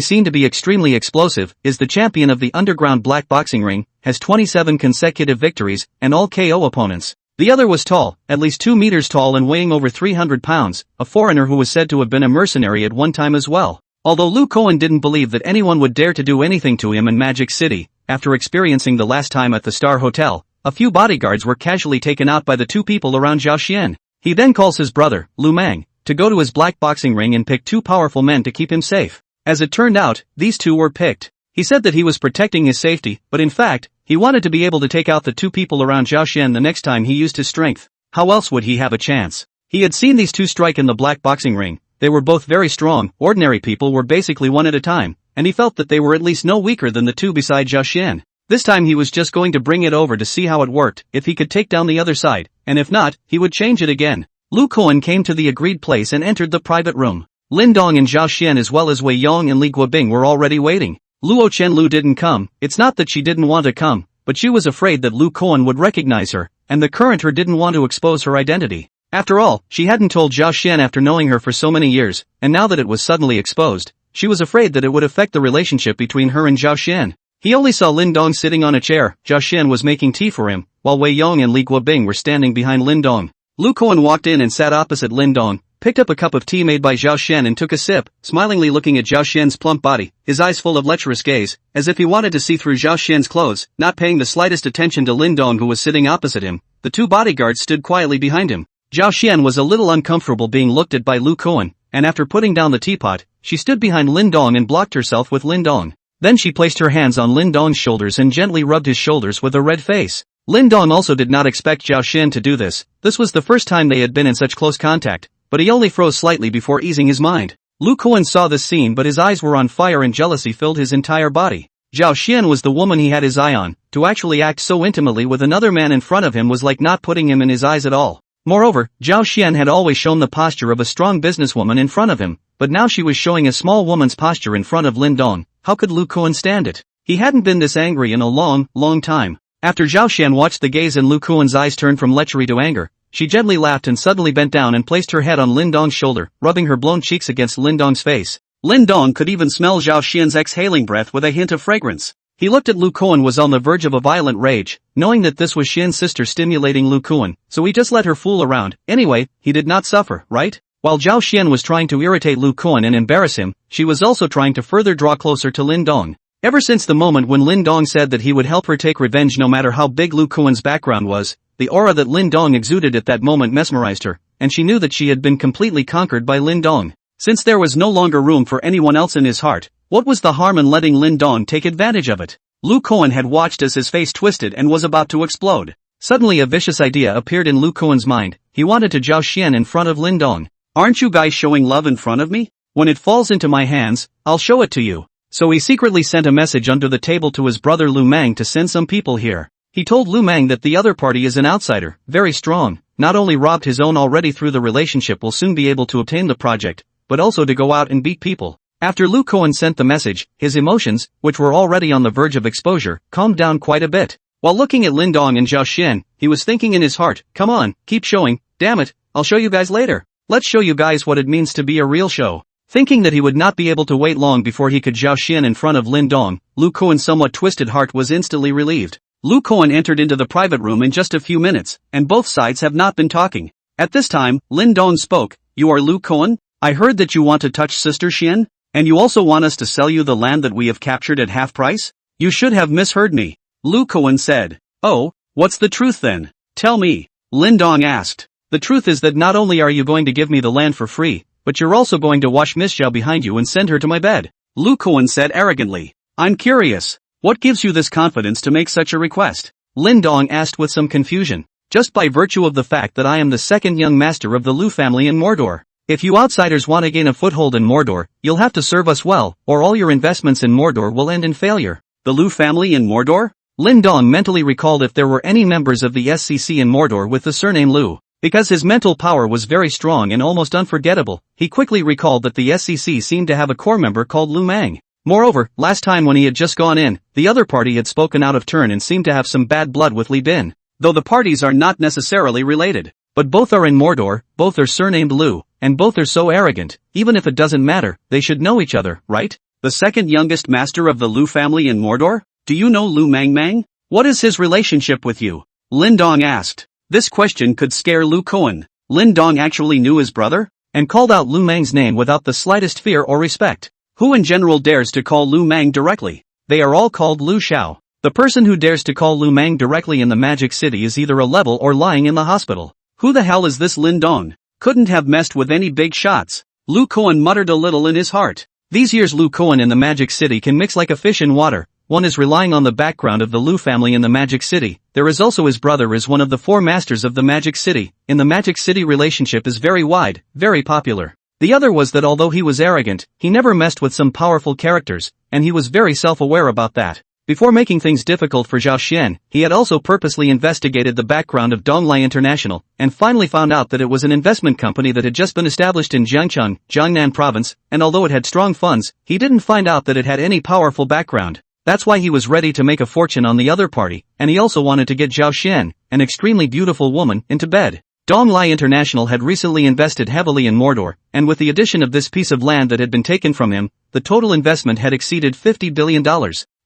seen to be extremely explosive, is the champion of the underground black boxing ring, has 27 consecutive victories, and all KO opponents. The other was tall, at least 2 meters tall and weighing over 300 pounds, a foreigner who was said to have been a mercenary at one time as well. Although Lu Kuan didn't believe that anyone would dare to do anything to him in Magic City, after experiencing the last time at the Star Hotel, a few bodyguards were casually taken out by the 2 people around Zhao Xian. He then calls his brother, Lu Mang, to go to his black boxing ring and pick 2 powerful men to keep him safe. As it turned out, these 2 were picked. He said that he was protecting his safety, but in fact, he wanted to be able to take out the 2 people around Zhao Xian the next time he used his strength. How else would he have a chance? He had seen these 2 strike in the black boxing ring. They were both very strong, ordinary people were basically one at a time, and he felt that they were at least no weaker than the 2 beside Zhao Xian. This time he was just going to bring it over to see how it worked, if he could take down the other side, and if not, he would change it again. Lu Kuan came to the agreed place and entered the private room. Lin Dong and Zhao Xian as well as Wei Yong and Li Guobing were already waiting. Luo Chenlu didn't come. It's not that she didn't want to come, but she was afraid that Lu Kuan would recognize her, and the current her didn't want to expose her identity. After all, she hadn't told Zhao Xian after knowing her for so many years, and now that it was suddenly exposed, she was afraid that it would affect the relationship between her and Zhao Xian. He only saw Lin Dong sitting on a chair. Zhao Xian was making tea for him, while Wei Yong and Li Guobing were standing behind Lin Dong. Lu Kuan walked in and sat opposite Lin Dong, picked up a cup of tea made by Zhao Xian and took a sip, smilingly looking at Zhao Xian's plump body, his eyes full of lecherous gaze, as if he wanted to see through Zhao Xian's clothes, not paying the slightest attention to Lin Dong who was sitting opposite him. The 2 bodyguards stood quietly behind him. Zhao Xian was a little uncomfortable being looked at by Lu Kuan, and after putting down the teapot, she stood behind Lin Dong and blocked herself with Lin Dong. Then she placed her hands on Lin Dong's shoulders and gently rubbed his shoulders with a red face. Lin Dong also did not expect Zhao Xian to do this. This was the first time they had been in such close contact, but he only froze slightly before easing his mind. Lu Kuan saw this scene but his eyes were on fire and jealousy filled his entire body. Zhao Xian was the woman he had his eye on. To actually act so intimately with another man in front of him was like not putting him in his eyes at all. Moreover, Zhao Xian had always shown the posture of a strong businesswoman in front of him, but now she was showing a small woman's posture in front of Lin Dong. How could Lu Kuan stand it? He hadn't been this angry in a long time. After Zhao Xian watched the gaze and Lu Kuan's eyes turn from lechery to anger, she gently laughed and suddenly bent down and placed her head on Lin Dong's shoulder, rubbing her blown cheeks against Lin Dong's face. Lin Dong could even smell Zhao Xian's exhaling breath with a hint of fragrance. He looked at Lu Kuan was on the verge of a violent rage, knowing that this was Xian's sister stimulating Lu Kuan, so he just let her fool around. Anyway, he did not suffer, right? While Zhao Xian was trying to irritate Lu Kuan and embarrass him, she was also trying to further draw closer to Lin Dong. Ever since the moment when Lin Dong said that he would help her take revenge no matter how big Lu Kuan's background was, the aura that Lin Dong exuded at that moment mesmerized her, and she knew that she had been completely conquered by Lin Dong. Since there was no longer room for anyone else in his heart, what was the harm in letting Lin Dong take advantage of it? Lu Kuan had watched as his face twisted and was about to explode. Suddenly a vicious idea appeared in Lu Kuan's mind. He wanted to Zhao Xian in front of Lin Dong. Aren't you guys showing love in front of me? When it falls into my hands, I'll show it to you. So he secretly sent a message under the table to his brother Lu Mang to send some people here. He told Lu Mang that the other party is an outsider, very strong, not only robbed his own already through the relationship will soon be able to obtain the project, but also to go out and beat people. After Lu Koan sent the message, his emotions, which were already on the verge of exposure, calmed down quite a bit. While looking at Lin Dong and Zhao Xian, he was thinking in his heart, come on, keep showing, damn it, I'll show you guys later. Let's show you guys what it means to be a real show. Thinking that he would not be able to wait long before he could Zhao Xian in front of Lin Dong, Lu Koan's somewhat twisted heart was instantly relieved. Lu Koan entered into the private room in just a few minutes, and both sides have not been talking. At this time, Lin Dong spoke, you are Lu Koan? I heard that you want to touch Sister Xian? And you also want us to sell you the land that we have captured at half price? You should have misheard me. Lu Koan said. Oh, what's the truth then? Tell me. Lin Dong asked. The truth is that not only are you going to give me the land for free, but you're also going to wash Miss Zhao behind you and send her to my bed. Lu Koan said arrogantly. I'm curious. What gives you this confidence to make such a request? Lin Dong asked with some confusion. Just by virtue of the fact that I am the second young master of the Lu family in Mordor. If you outsiders want to gain a foothold in Mordor, you'll have to serve us well, or all your investments in Mordor will end in failure. The Lu family in Mordor? Lin Dong mentally recalled if there were any members of the SCC in Mordor with the surname Lu. Because his mental power was very strong and almost unforgettable, he quickly recalled that the SCC seemed to have a core member called Lu Mang. Moreover, last time when he had just gone in, the other party had spoken out of turn and seemed to have some bad blood with Li Bin. Though the parties are not necessarily related. But both are in Mordor, both are surnamed Lu, and both are so arrogant, even if it doesn't matter, they should know each other, right? The second youngest master of the Lu family in Mordor? Do you know Lu Mang? What is his relationship with you? Lin Dong asked. This question could scare Lu Koan. Lin Dong actually knew his brother? And called out Lu Mang's name without the slightest fear or respect. Who in general dares to call Lu Mang directly? They are all called Lu Xiao. The person who dares to call Lu Mang directly in the Magic City is either a level or lying in the hospital. Who the hell is this Lin Dong? Couldn't have messed with any big shots. Lu Koan muttered a little in his heart. These years Lu Koan in the Magic City can mix like a fish in water. One is relying on the background of the Lu family in the Magic City. There is also his brother is one of the 4 masters of the Magic City. In the Magic City relationship is very wide, very popular. The other was that although he was arrogant, he never messed with some powerful characters, and he was very self-aware about that. Before making things difficult for Zhao Xian, he had also purposely investigated the background of Donglai International, and finally found out that it was an investment company that had just been established in Jiangcheng, Jiangnan province, and although it had strong funds, he didn't find out that it had any powerful background. That's why he was ready to make a fortune on the other party, and he also wanted to get Zhao Xian, an extremely beautiful woman, into bed. Donglai International had recently invested heavily in Mordor, and with the addition of this piece of land that had been taken from him, the total investment had exceeded $50 billion.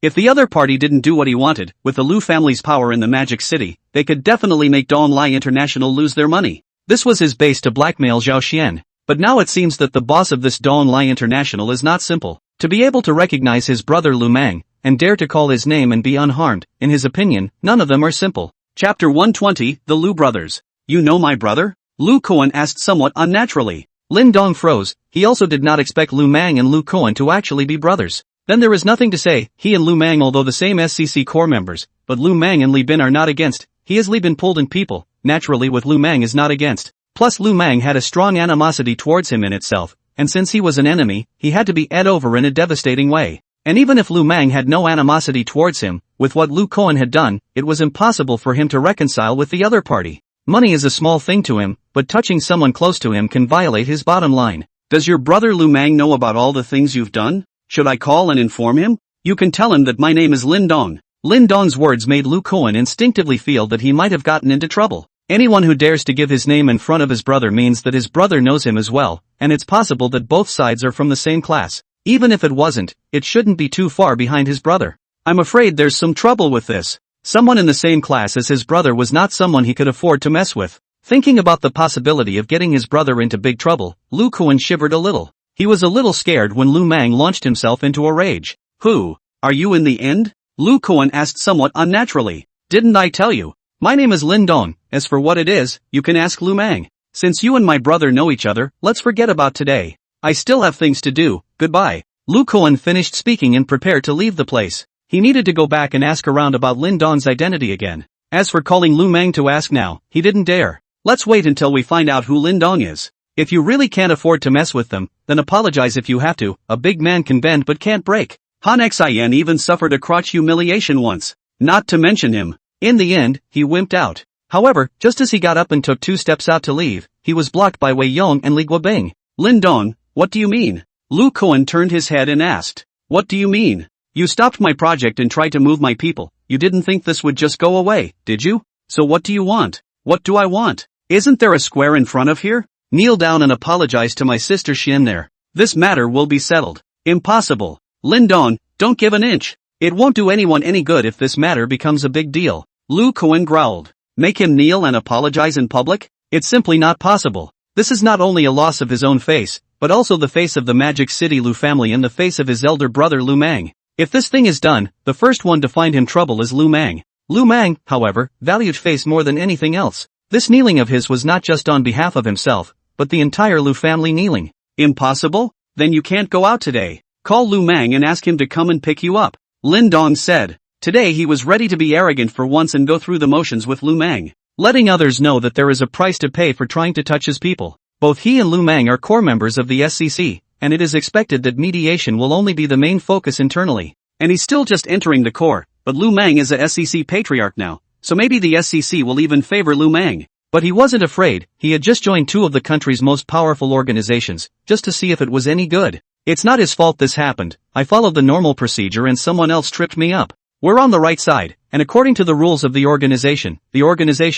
If the other party didn't do what he wanted, with the Lu family's power in the Magic City, they could definitely make Donglai International lose their money. This was his base to blackmail Zhao Xian. But now it seems that the boss of this Donglai International is not simple. To be able to recognize his brother Lu Mang, and dare to call his name and be unharmed, in his opinion, none of them are simple. Chapter 120, The Lu Brothers. You know my brother? Lu Koan asked somewhat unnaturally. Lin Dong froze. He also did not expect Lu Mang and Lu Koan to actually be brothers. Then there is nothing to say. He and Lu Mang although the same SCC core members, but Lu Mang and Li Bin are not against. He is Li Bin pulled in people, naturally with Lu Mang is not against. Plus Lu Mang had a strong animosity towards him in itself, and since he was an enemy, he had to be ed over in a devastating way. And even if Lu Mang had no animosity towards him, with what Lu Koan had done, it was impossible for him to reconcile with the other party. Money is a small thing to him, but touching someone close to him can violate his bottom line. Does your brother Lu Mang know about all the things you've done? Should I call and inform him? You can tell him that my name is Lin Dong. Lin Dong's words made Lu Koan instinctively feel that he might have gotten into trouble. Anyone who dares to give his name in front of his brother means that his brother knows him as well, and it's possible that both sides are from the same class. Even if it wasn't, it shouldn't be too far behind his brother. I'm afraid there's some trouble with this. Someone in the same class as his brother was not someone he could afford to mess with. Thinking about the possibility of getting his brother into big trouble, Lu Koan shivered a little. He was a little scared when Lu Mang launched himself into a rage. Who? Are you in the end? Lu Koan asked somewhat unnaturally. Didn't I tell you? My name is Lin Dong. As for what it is, you can ask Lu Mang. Since you and my brother know each other, let's forget about today. I still have things to do. Goodbye. Lu Koan finished speaking and prepared to leave the place. He needed to go back and ask around about Lin Dong's identity again. As for calling Lu Mang to ask now, he didn't dare. Let's wait until we find out who Lin Dong is. If you really can't afford to mess with them, then apologize if you have to. A big man can bend but can't break. Han Xian even suffered a crotch humiliation once. Not to mention him. In the end, he wimped out. However, just as he got up and took 2 steps out to leave, he was blocked by Wei Yong and Li Guobing. Lin Dong, What do you mean? Lu Kuan turned his head and asked. What do you mean? You stopped my project and tried to move my people. You didn't think this would just go away, did you? So what do you want? What do I want? Isn't there a square in front of here? Kneel down and apologize to my sister Xian there. This matter will be settled. Impossible. Lin Dong, don't give an inch. It won't do anyone any good if this matter becomes a big deal. Lu Kuan growled. Make him kneel and apologize in public? It's simply not possible. This is not only a loss of his own face, but also the face of the Magic City Lu family and the face of his elder brother Lu Mang. If this thing is done, the first one to find him trouble is Lu Mang. Lu Mang, however, valued face more than anything else. This kneeling of his was not just on behalf of himself, but the entire Lu family kneeling. Impossible? Then you can't go out today. Call Lu Mang and ask him to come and pick you up. Lin Dong said. Today he was ready to be arrogant for once and go through the motions with Lu Mang, letting others know that there is a price to pay for trying to touch his people. Both he and Lu Mang are core members of the SCC, and it is expected that mediation will only be the main focus internally. And he's still just entering the core, but Lu Mang is a SCC patriarch now, so maybe the SCC will even favor Lu Mang. But he wasn't afraid. He had just joined two of the country's most powerful organizations, just to see if it was any good. It's not his fault this happened. I followed the normal procedure and someone else tripped me up. We're on the right side, and according to the rules of the organization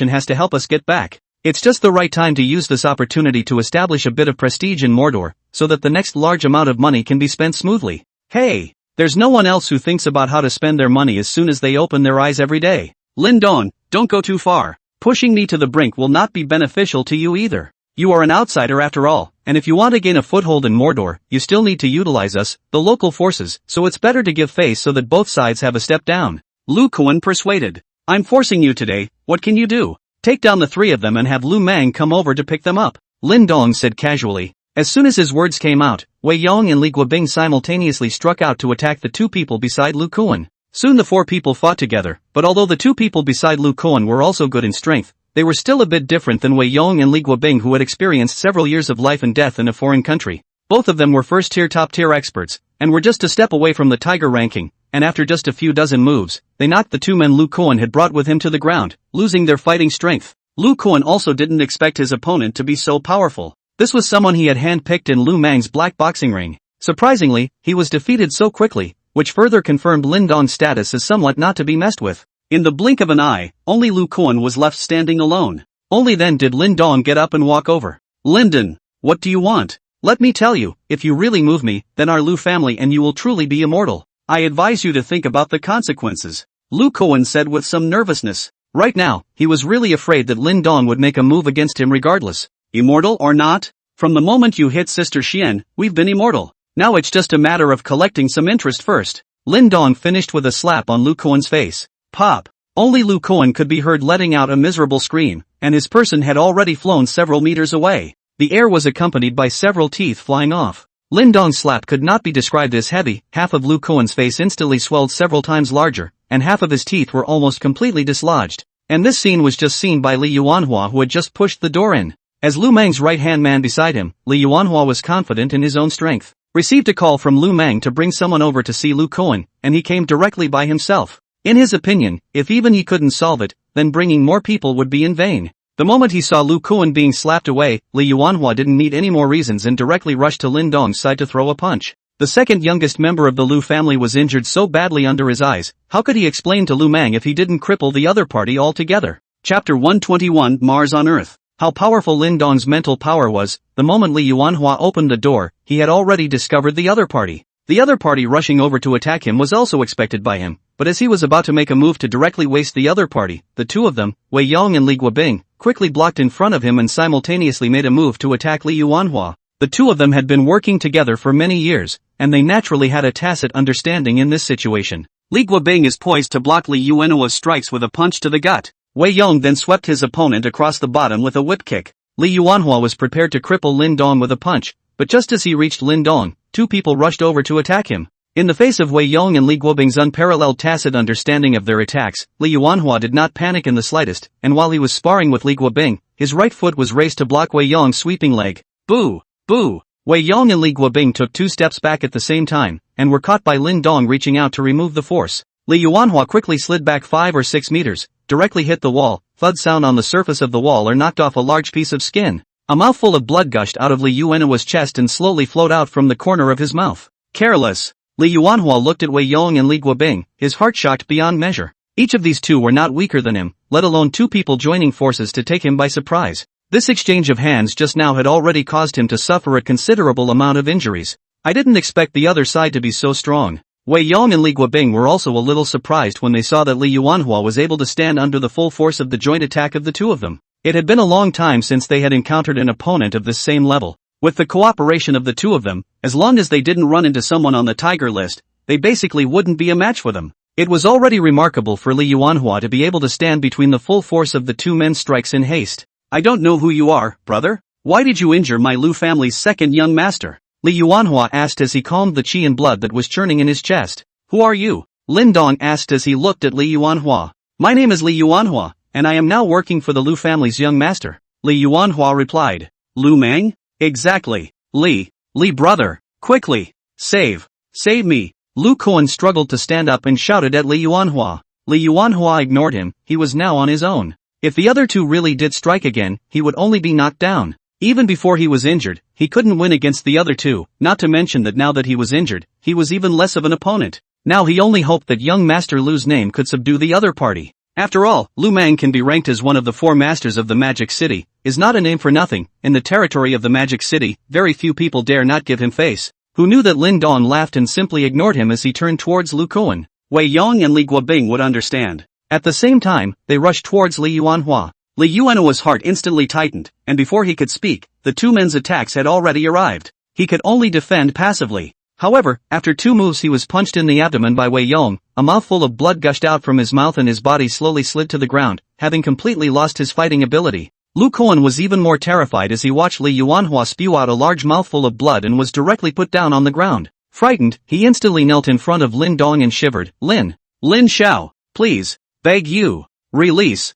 has to help us get back. It's just the right time to use this opportunity to establish a bit of prestige in Mordor, so that the next large amount of money can be spent smoothly. Hey! There's no one else who thinks about how to spend their money as soon as they open their eyes every day. Lin Dong, don't go too far. Pushing me to the brink will not be beneficial to you either. You are an outsider after all, and if you want to gain a foothold in Mordor, you still need to utilize us, the local forces, so it's better to give face so that both sides have a step down. Lu Kuan persuaded. I'm forcing you today, what can you do? Take down the three of them and have Lu Mang come over to pick them up, Lin Dong said casually. As soon as his words came out, Wei Yong and Li Guobing simultaneously struck out to attack the two people beside Lu Kuan. Soon the four people fought together, but although the two people beside Lu Kuan were also good in strength, they were still a bit different than Wei Yong and Li Guobing, who had experienced several years of life and death in a foreign country. Both of them were first-tier top-tier experts, and were just a step away from the tiger ranking, and after just a few dozen moves, they knocked the two men Lu Kuan had brought with him to the ground, losing their fighting strength. Lu Kuan also didn't expect his opponent to be so powerful. This was someone he had handpicked in Lu Mang's black boxing ring. Surprisingly, he was defeated so quickly, which further confirmed Lin Dong's status as somewhat not to be messed with. In the blink of an eye, only Lu Kuan was left standing alone. Only then did Lin Dong get up and walk over. Linden, what do you want? Let me tell you, if you really move me, then our Lu family and you will truly be immortal. I advise you to think about the consequences. Lu Kuan said with some nervousness. Right now, he was really afraid that Lin Dong would make a move against him regardless. Immortal or not? From the moment you hit Sister Xian, we've been immortal. Now it's just a matter of collecting some interest first. Lin Dong finished with a slap on Lu Kuan's face. Pop! Only Lu Kuan could be heard letting out a miserable scream, and his person had already flown several meters away. The air was accompanied by several teeth flying off. Lin Dong's slap could not be described as heavy. Half of Lu Kuan's face instantly swelled several times larger, and half of his teeth were almost completely dislodged. And this scene was just seen by Li Yuanhua, who had just pushed the door in. As Lu Mang's right-hand man beside him, Li Yuanhua was confident in his own strength. Received a call from Lu Mang to bring someone over to see Lu Kuan, and he came directly by himself. In his opinion, if even he couldn't solve it, then bringing more people would be in vain. The moment he saw Lu Kuan being slapped away, Li Yuanhua didn't need any more reasons and directly rushed to Lin Dong's side to throw a punch. The second youngest member of the Lu family was injured so badly under his eyes. How could he explain to Lu Mang if he didn't cripple the other party altogether? Chapter 121, Mars on Earth. How powerful Lin Dong's mental power was. The moment Li Yuanhua opened the door, he had already discovered the other party. The other party rushing over to attack him was also expected by him, but as he was about to make a move to directly waste the other party, the two of them, Wei Yong and Li Guobing, quickly blocked in front of him and simultaneously made a move to attack Li Yuanhua. The two of them had been working together for many years, and they naturally had a tacit understanding in this situation. Li Guobing is poised to block Li Yuanhua's strikes with a punch to the gut. Wei Yong then swept his opponent across the bottom with a whip kick. Li Yuanhua was prepared to cripple Lin Dong with a punch, but just as he reached Lin Dong, two people rushed over to attack him. In the face of Wei Yong and Li Guobing's unparalleled tacit understanding of their attacks, Li Yuanhua did not panic in the slightest, and while he was sparring with Li Guobing, his right foot was raised to block Wei Yong's sweeping leg. Boo! Boo! Wei Yong and Li Guobing took 2 steps back at the same time, and were caught by Lin Dong reaching out to remove the force. Li Yuanhua quickly slid back 5 or 6 meters, directly hit the wall, thud sound on the surface of the wall or knocked off a large piece of skin. A mouthful of blood gushed out of Li Yuanhua's chest and slowly flowed out from the corner of his mouth. Careless. Li Yuanhua looked at Wei Yong and Li Guobing, his heart shocked beyond measure. Each of these two were not weaker than him, let alone two people joining forces to take him by surprise. This exchange of hands just now had already caused him to suffer a considerable amount of injuries. I didn't expect the other side to be so strong. Wei Yong and Li Guobing were also a little surprised when they saw that Li Yuanhua was able to stand under the full force of the joint attack of the two of them. It had been a long time since they had encountered an opponent of this same level. With the cooperation of the two of them, as long as they didn't run into someone on the tiger list, they basically wouldn't be a match for them. It was already remarkable for Li Yuanhua to be able to stand between the full force of the two men's strikes in haste. I don't know who you are, brother. Why did you injure my Lu family's second young master? Li Yuanhua asked as he calmed the qi and blood that was churning in his chest. Who are you? Lin Dong asked as he looked at Li Yuanhua. My name is Li Yuanhua, and I am now working for the Lu family's young master. Li Yuanhua replied. Lu Mang? Exactly. Li brother, quickly. Save me. Lu Kuan struggled to stand up and shouted at Li Yuanhua. Li Yuanhua ignored him, he was now on his own. If the other two really did strike again, he would only be knocked down. Even before he was injured, he couldn't win against the other two, not to mention that now that he was injured, he was even less of an opponent. Now he only hoped that young Master Lu's name could subdue the other party. After all, Lu Mang can be ranked as one of the 4 masters of the Magic City, is not a name for nothing. In the territory of the Magic City, very few people dare not give him face. Who knew that Lin Dong laughed and simply ignored him as he turned towards Lu Kuan. Wei Yong and Li Guobing would understand. At the same time, they rushed towards Li Yuanhua. Li Yuanhua's heart instantly tightened, and before he could speak, the two men's attacks had already arrived. He could only defend passively. However, after 2 moves he was punched in the abdomen by Wei Yong, a mouthful of blood gushed out from his mouth and his body slowly slid to the ground, having completely lost his fighting ability. Lu Kuan was even more terrified as he watched Li Yuanhua spew out a large mouthful of blood and was directly put down on the ground. Frightened, he instantly knelt in front of Lin Dong and shivered. Lin Xiao, please, beg you, release,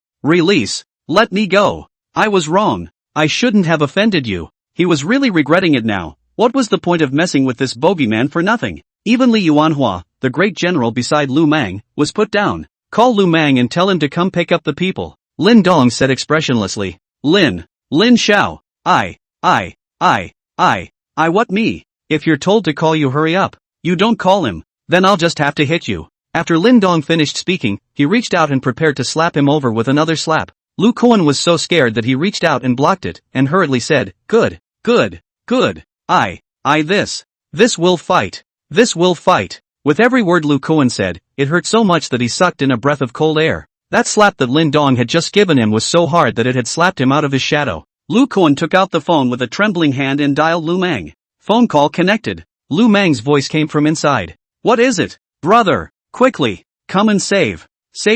let me go. I was wrong. I shouldn't have offended you. He was really regretting it now. What was the point of messing with this bogeyman for nothing? Even Li Yuanhua, the great general beside Lu Mang, was put down. Call Lu Mang and tell him to come pick up the people. Lin Dong said expressionlessly. Lin Xiao, what me? If you're told to call you hurry up. You don't call him, then I'll just have to hit you. After Lin Dong finished speaking, he reached out and prepared to slap him over with another slap. Lu Kuan was so scared that he reached out and blocked it, and hurriedly said, Good. This will fight. With every word Lu Kuan said, it hurt so much that he sucked in a breath of cold air. That slap that Lin Dong had just given him was so hard that it had slapped him out of his shadow. Lu Kuan took out the phone with a trembling hand and dialed Lu Mang. Phone call connected. Lu Mang's voice came from inside. What is it? Brother, quickly, come and save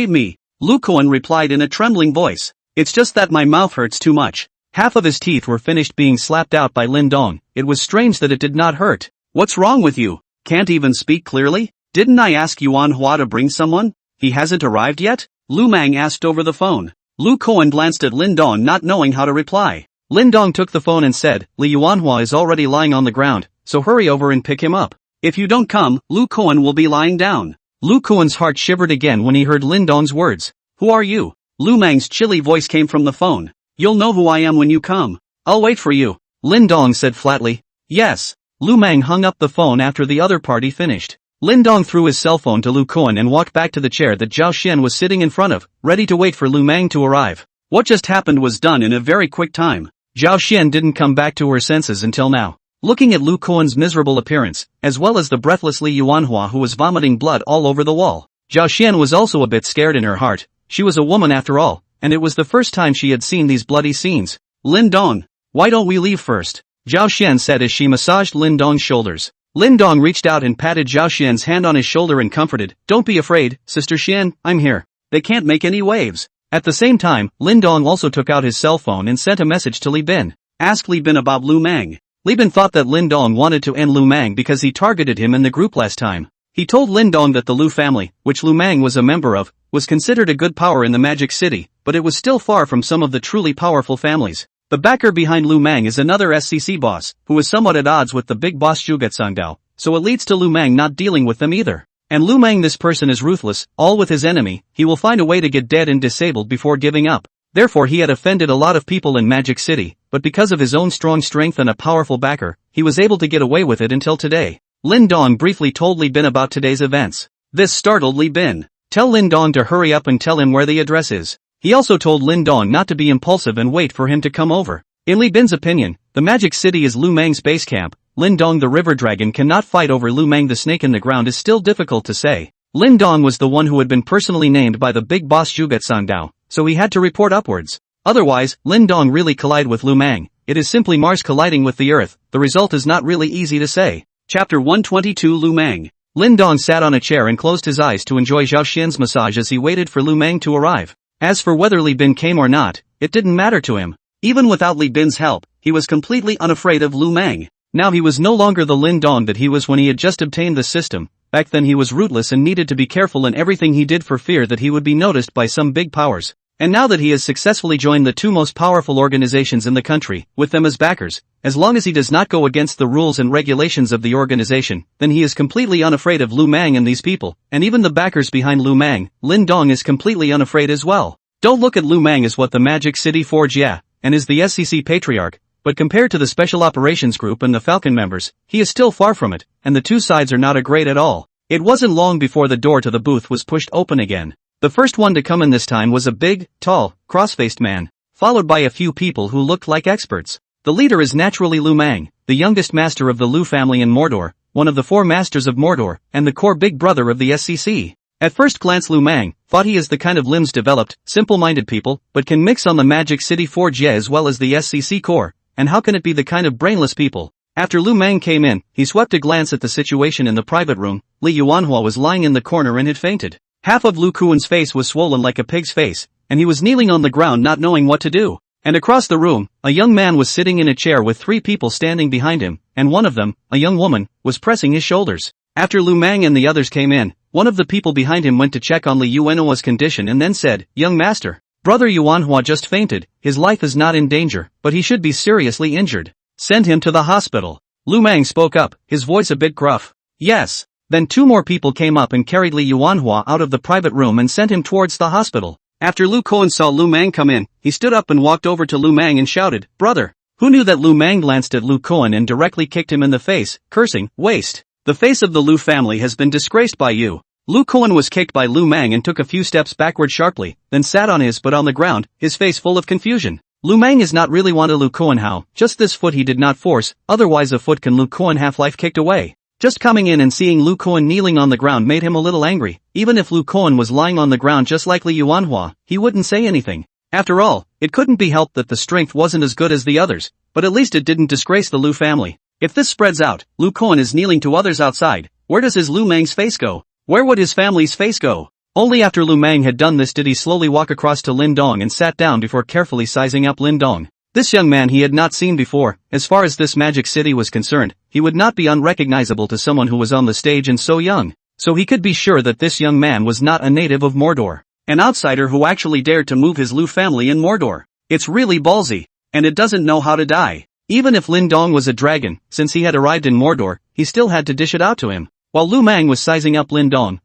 me. Lu Kuan replied in a trembling voice. It's just that my mouth hurts too much. Half of his teeth were finished being slapped out by Lin Dong. It was strange that it did not hurt. What's wrong with you? Can't even speak clearly? Didn't I ask Yuanhua to bring someone? He hasn't arrived yet? Lu Mang asked over the phone. Lu Kuan glanced at Lin Dong not knowing how to reply. Lin Dong took the phone and said, Li Yuanhua is already lying on the ground, so hurry over and pick him up. If you don't come, Lu Kuan will be lying down. Lu Kuan's heart shivered again when he heard Lin Dong's words. Who are you? Lu Mang's chilly voice came from the phone. You'll know who I am when you come. I'll wait for you. Lin Dong said flatly. Yes. Lu Mang hung up the phone after the other party finished. Lin Dong threw his cell phone to Lu Kuan and walked back to the chair that Zhao Xian was sitting in front of, ready to wait for Lu Mang to arrive. What just happened was done in a very quick time. Zhao Xian didn't come back to her senses until now. Looking at Lu Kuan's miserable appearance, as well as the breathless Li Yuanhua who was vomiting blood all over the wall, Zhao Xian was also a bit scared in her heart. She was a woman after all, and it was the first time she had seen these bloody scenes. Lin Dong, why don't we leave first? Zhao Xian said as she massaged Lin Dong's shoulders. Lin Dong reached out and patted Zhao Xian's hand on his shoulder and comforted. Don't be afraid, Sister Xian, I'm here. They can't make any waves. At the same time, Lin Dong also took out his cell phone and sent a message to Li Bin. Ask Li Bin about Lu Mang. Li Bin thought that Lin Dong wanted to end Lu Mang because he targeted him in the group last time. He told Lin Dong that the Lu family, which Lu Mang was a member of, was considered a good power in the Magic City, but it was still far from some of the truly powerful families. The backer behind Lu Mang is another SCC boss, who is somewhat at odds with the big boss Zhuge Sangdao, so it leads to Lu Mang not dealing with them either. And Lu Mang, this person is ruthless, all with his enemy, he will find a way to get dead and disabled before giving up. Therefore he had offended a lot of people in Magic City, but because of his own strong strength and a powerful backer, he was able to get away with it until today. Lin Dong briefly told Li Bin about today's events. This startled Li Bin. Tell Lin Dong to hurry up and tell him where the address is. He also told Lin Dong not to be impulsive and wait for him to come over. In Li Bin's opinion, the Magic City is Lu Mang's base camp. Lin Dong the river dragon cannot fight over Lu Mang the snake in the ground is still difficult to say. Lin Dong was the one who had been personally named by the big boss Zhuge Sangdao, so he had to report upwards. Otherwise, Lin Dong really collide with Lu Mang. It is simply Mars colliding with the Earth. The result is not really easy to say. Chapter 122 Lu Mang. Lin Dong sat on a chair and closed his eyes to enjoy Zhao Xian's massage as he waited for Lu Mang to arrive. As for whether Li Bin came or not, it didn't matter to him. Even without Li Bin's help, he was completely unafraid of Lu Mang. Now he was no longer the Lin Dong that he was when he had just obtained the system. Back then he was rootless and needed to be careful in everything he did for fear that he would be noticed by some big powers. And now that he has successfully joined the two most powerful organizations in the country, with them as backers, as long as he does not go against the rules and regulations of the organization, then he is completely unafraid of Lu Mang and these people, and even the backers behind Lu Mang. Lin Dong is completely unafraid as well. Don't look at Lu Mang as what the Magic City forge and is the SEC patriarch, but compared to the Special Operations Group and the Falcon members, he is still far from it, and the two sides are not great at all. It wasn't long before the door to the booth was pushed open again. The first one to come in this time was a big, tall, cross-faced man, followed by a few people who looked like experts. The leader is naturally Lu Mang, the youngest master of the Lu family in Mordor, one of the four masters of Mordor, and the core big brother of the SEC. At first glance Lu Mang thought he is the kind of limbs developed, simple-minded people, but can mix on the Magic City forge as well as the SEC core, and how can it be the kind of brainless people? After Lu Mang came in, he swept a glance at the situation in the private room. Li Yuanhua was lying in the corner and had fainted. Half of Lu Kuan's face was swollen like a pig's face, and he was kneeling on the ground not knowing what to do. And across the room, a young man was sitting in a chair with three people standing behind him, and one of them, a young woman, was pressing his shoulders. After Lu Mang and the others came in, one of the people behind him went to check on Li Yuanhua's condition and then said, "Young master, Brother Yuanhua just fainted. His life is not in danger, but he should be seriously injured. Send him to the hospital." Lu Mang spoke up, his voice a bit gruff. "Yes." Then two more people came up and carried Li Yuanhua out of the private room and sent him towards the hospital. After Lu Kuan saw Lu Mang come in, he stood up and walked over to Lu Mang and shouted, "Brother!" Who knew that Lu Mang glanced at Lu Kuan and directly kicked him in the face, cursing, "Waste! The face of the Lu family has been disgraced by you." Lu Kuan was kicked by Lu Mang and took a few steps backward sharply, then sat on his butt on the ground, his face full of confusion. Lu Mang is not really wanted Lu Kuan how, just this foot he did not force, otherwise a foot can Lu Kuan half-life kicked away. Just coming in and seeing Lu Kuan kneeling on the ground made him a little angry. Even if Lu Kuan was lying on the ground just like Li Yuanhua, he wouldn't say anything. After all, it couldn't be helped that the strength wasn't as good as the others, but at least it didn't disgrace the Lu family. If this spreads out, Lu Kuan is kneeling to others outside, where does his Lu Mang's face go? Where would his family's face go? Only after Lu Mang had done this did he slowly walk across to Lin Dong and sat down before carefully sizing up Lin Dong. This young man he had not seen before. As far as this Magic City was concerned, he would not be unrecognizable to someone who was on the stage and so young. So he could be sure that this young man was not a native of Mordor. An outsider who actually dared to move his Lu family in Mordor. It's really ballsy. And it doesn't know how to die. Even if Lin Dong was a dragon, since he had arrived in Mordor, he still had to dish it out to him. While Lu Mang was sizing up Lin Dong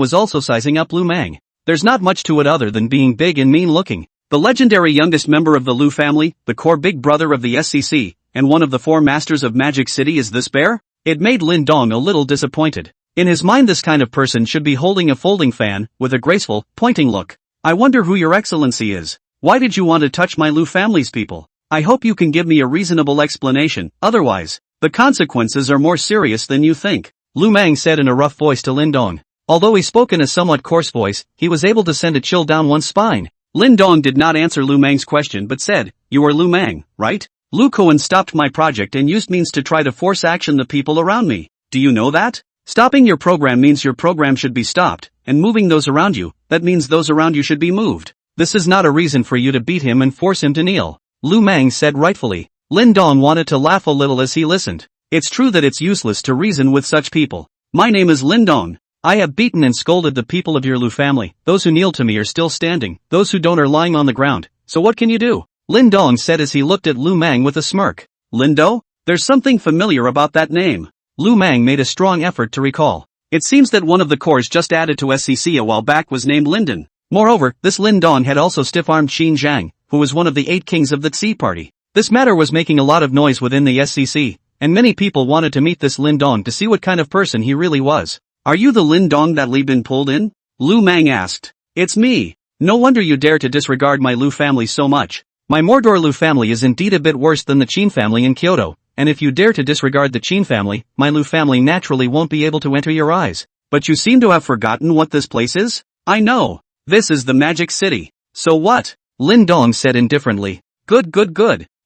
was also sizing up Lu Mang. There's not much to it other than being big and mean looking. The legendary youngest member of the Lu family, the core big brother of the SEC, and one of the four masters of Magic City is this bear? It made Lin Dong a little disappointed. In his mind this kind of person should be holding a folding fan, with a graceful, pointing look. "I wonder who your excellency is. Why did you want to touch my Lu family's people? I hope you can give me a reasonable explanation, otherwise, the consequences are more serious than you think," Lu Mang said in a rough voice to Lin Dong. Although he spoke in a somewhat coarse voice, he was able to send a chill down one's spine. Lin Dong did not answer Lu Mang's question but said, "You are Lu Mang, right? Lu Kuan stopped my project and used means to try to force action the people around me. Do you know that? Stopping your program means your program should be stopped, and moving those around you, that means those around you should be moved. This is not a reason for you to beat him and force him to kneel," Lu Mang said rightfully. Lin Dong wanted to laugh a little as he listened. It's true that it's useless to reason with such people. My name is Lin Dong. I have beaten and scolded the people of your Lu family. Those who kneel to me are still standing, those who don't are lying on the ground. So what can you do? Lin Dong said as he looked at Lu Mang with a smirk. Lindo? There's something familiar about that name. Lu Mang made a strong effort to recall. It seems that one of the cores just added to SEC a while back was named Linden. Moreover, this Lin Dong had also stiff-armed Xin Zhang, who was one of the 8 kings of the Tsi party. This matter was making a lot of noise within the SCC, and many people wanted to meet this Lin Dong to see what kind of person he really was. Are you the Lin Dong that Li Bin pulled in? Lu Mang asked. It's me. No wonder you dare to disregard my Lu family so much. My Mordor Lu family is indeed a bit worse than the Qin family in Kyoto, and if you dare to disregard the Qin family, my Lu family naturally won't be able to enter your eyes. But you seem to have forgotten what this place is? I know. This is the Magic City. So what? Lin Dong said indifferently. Good.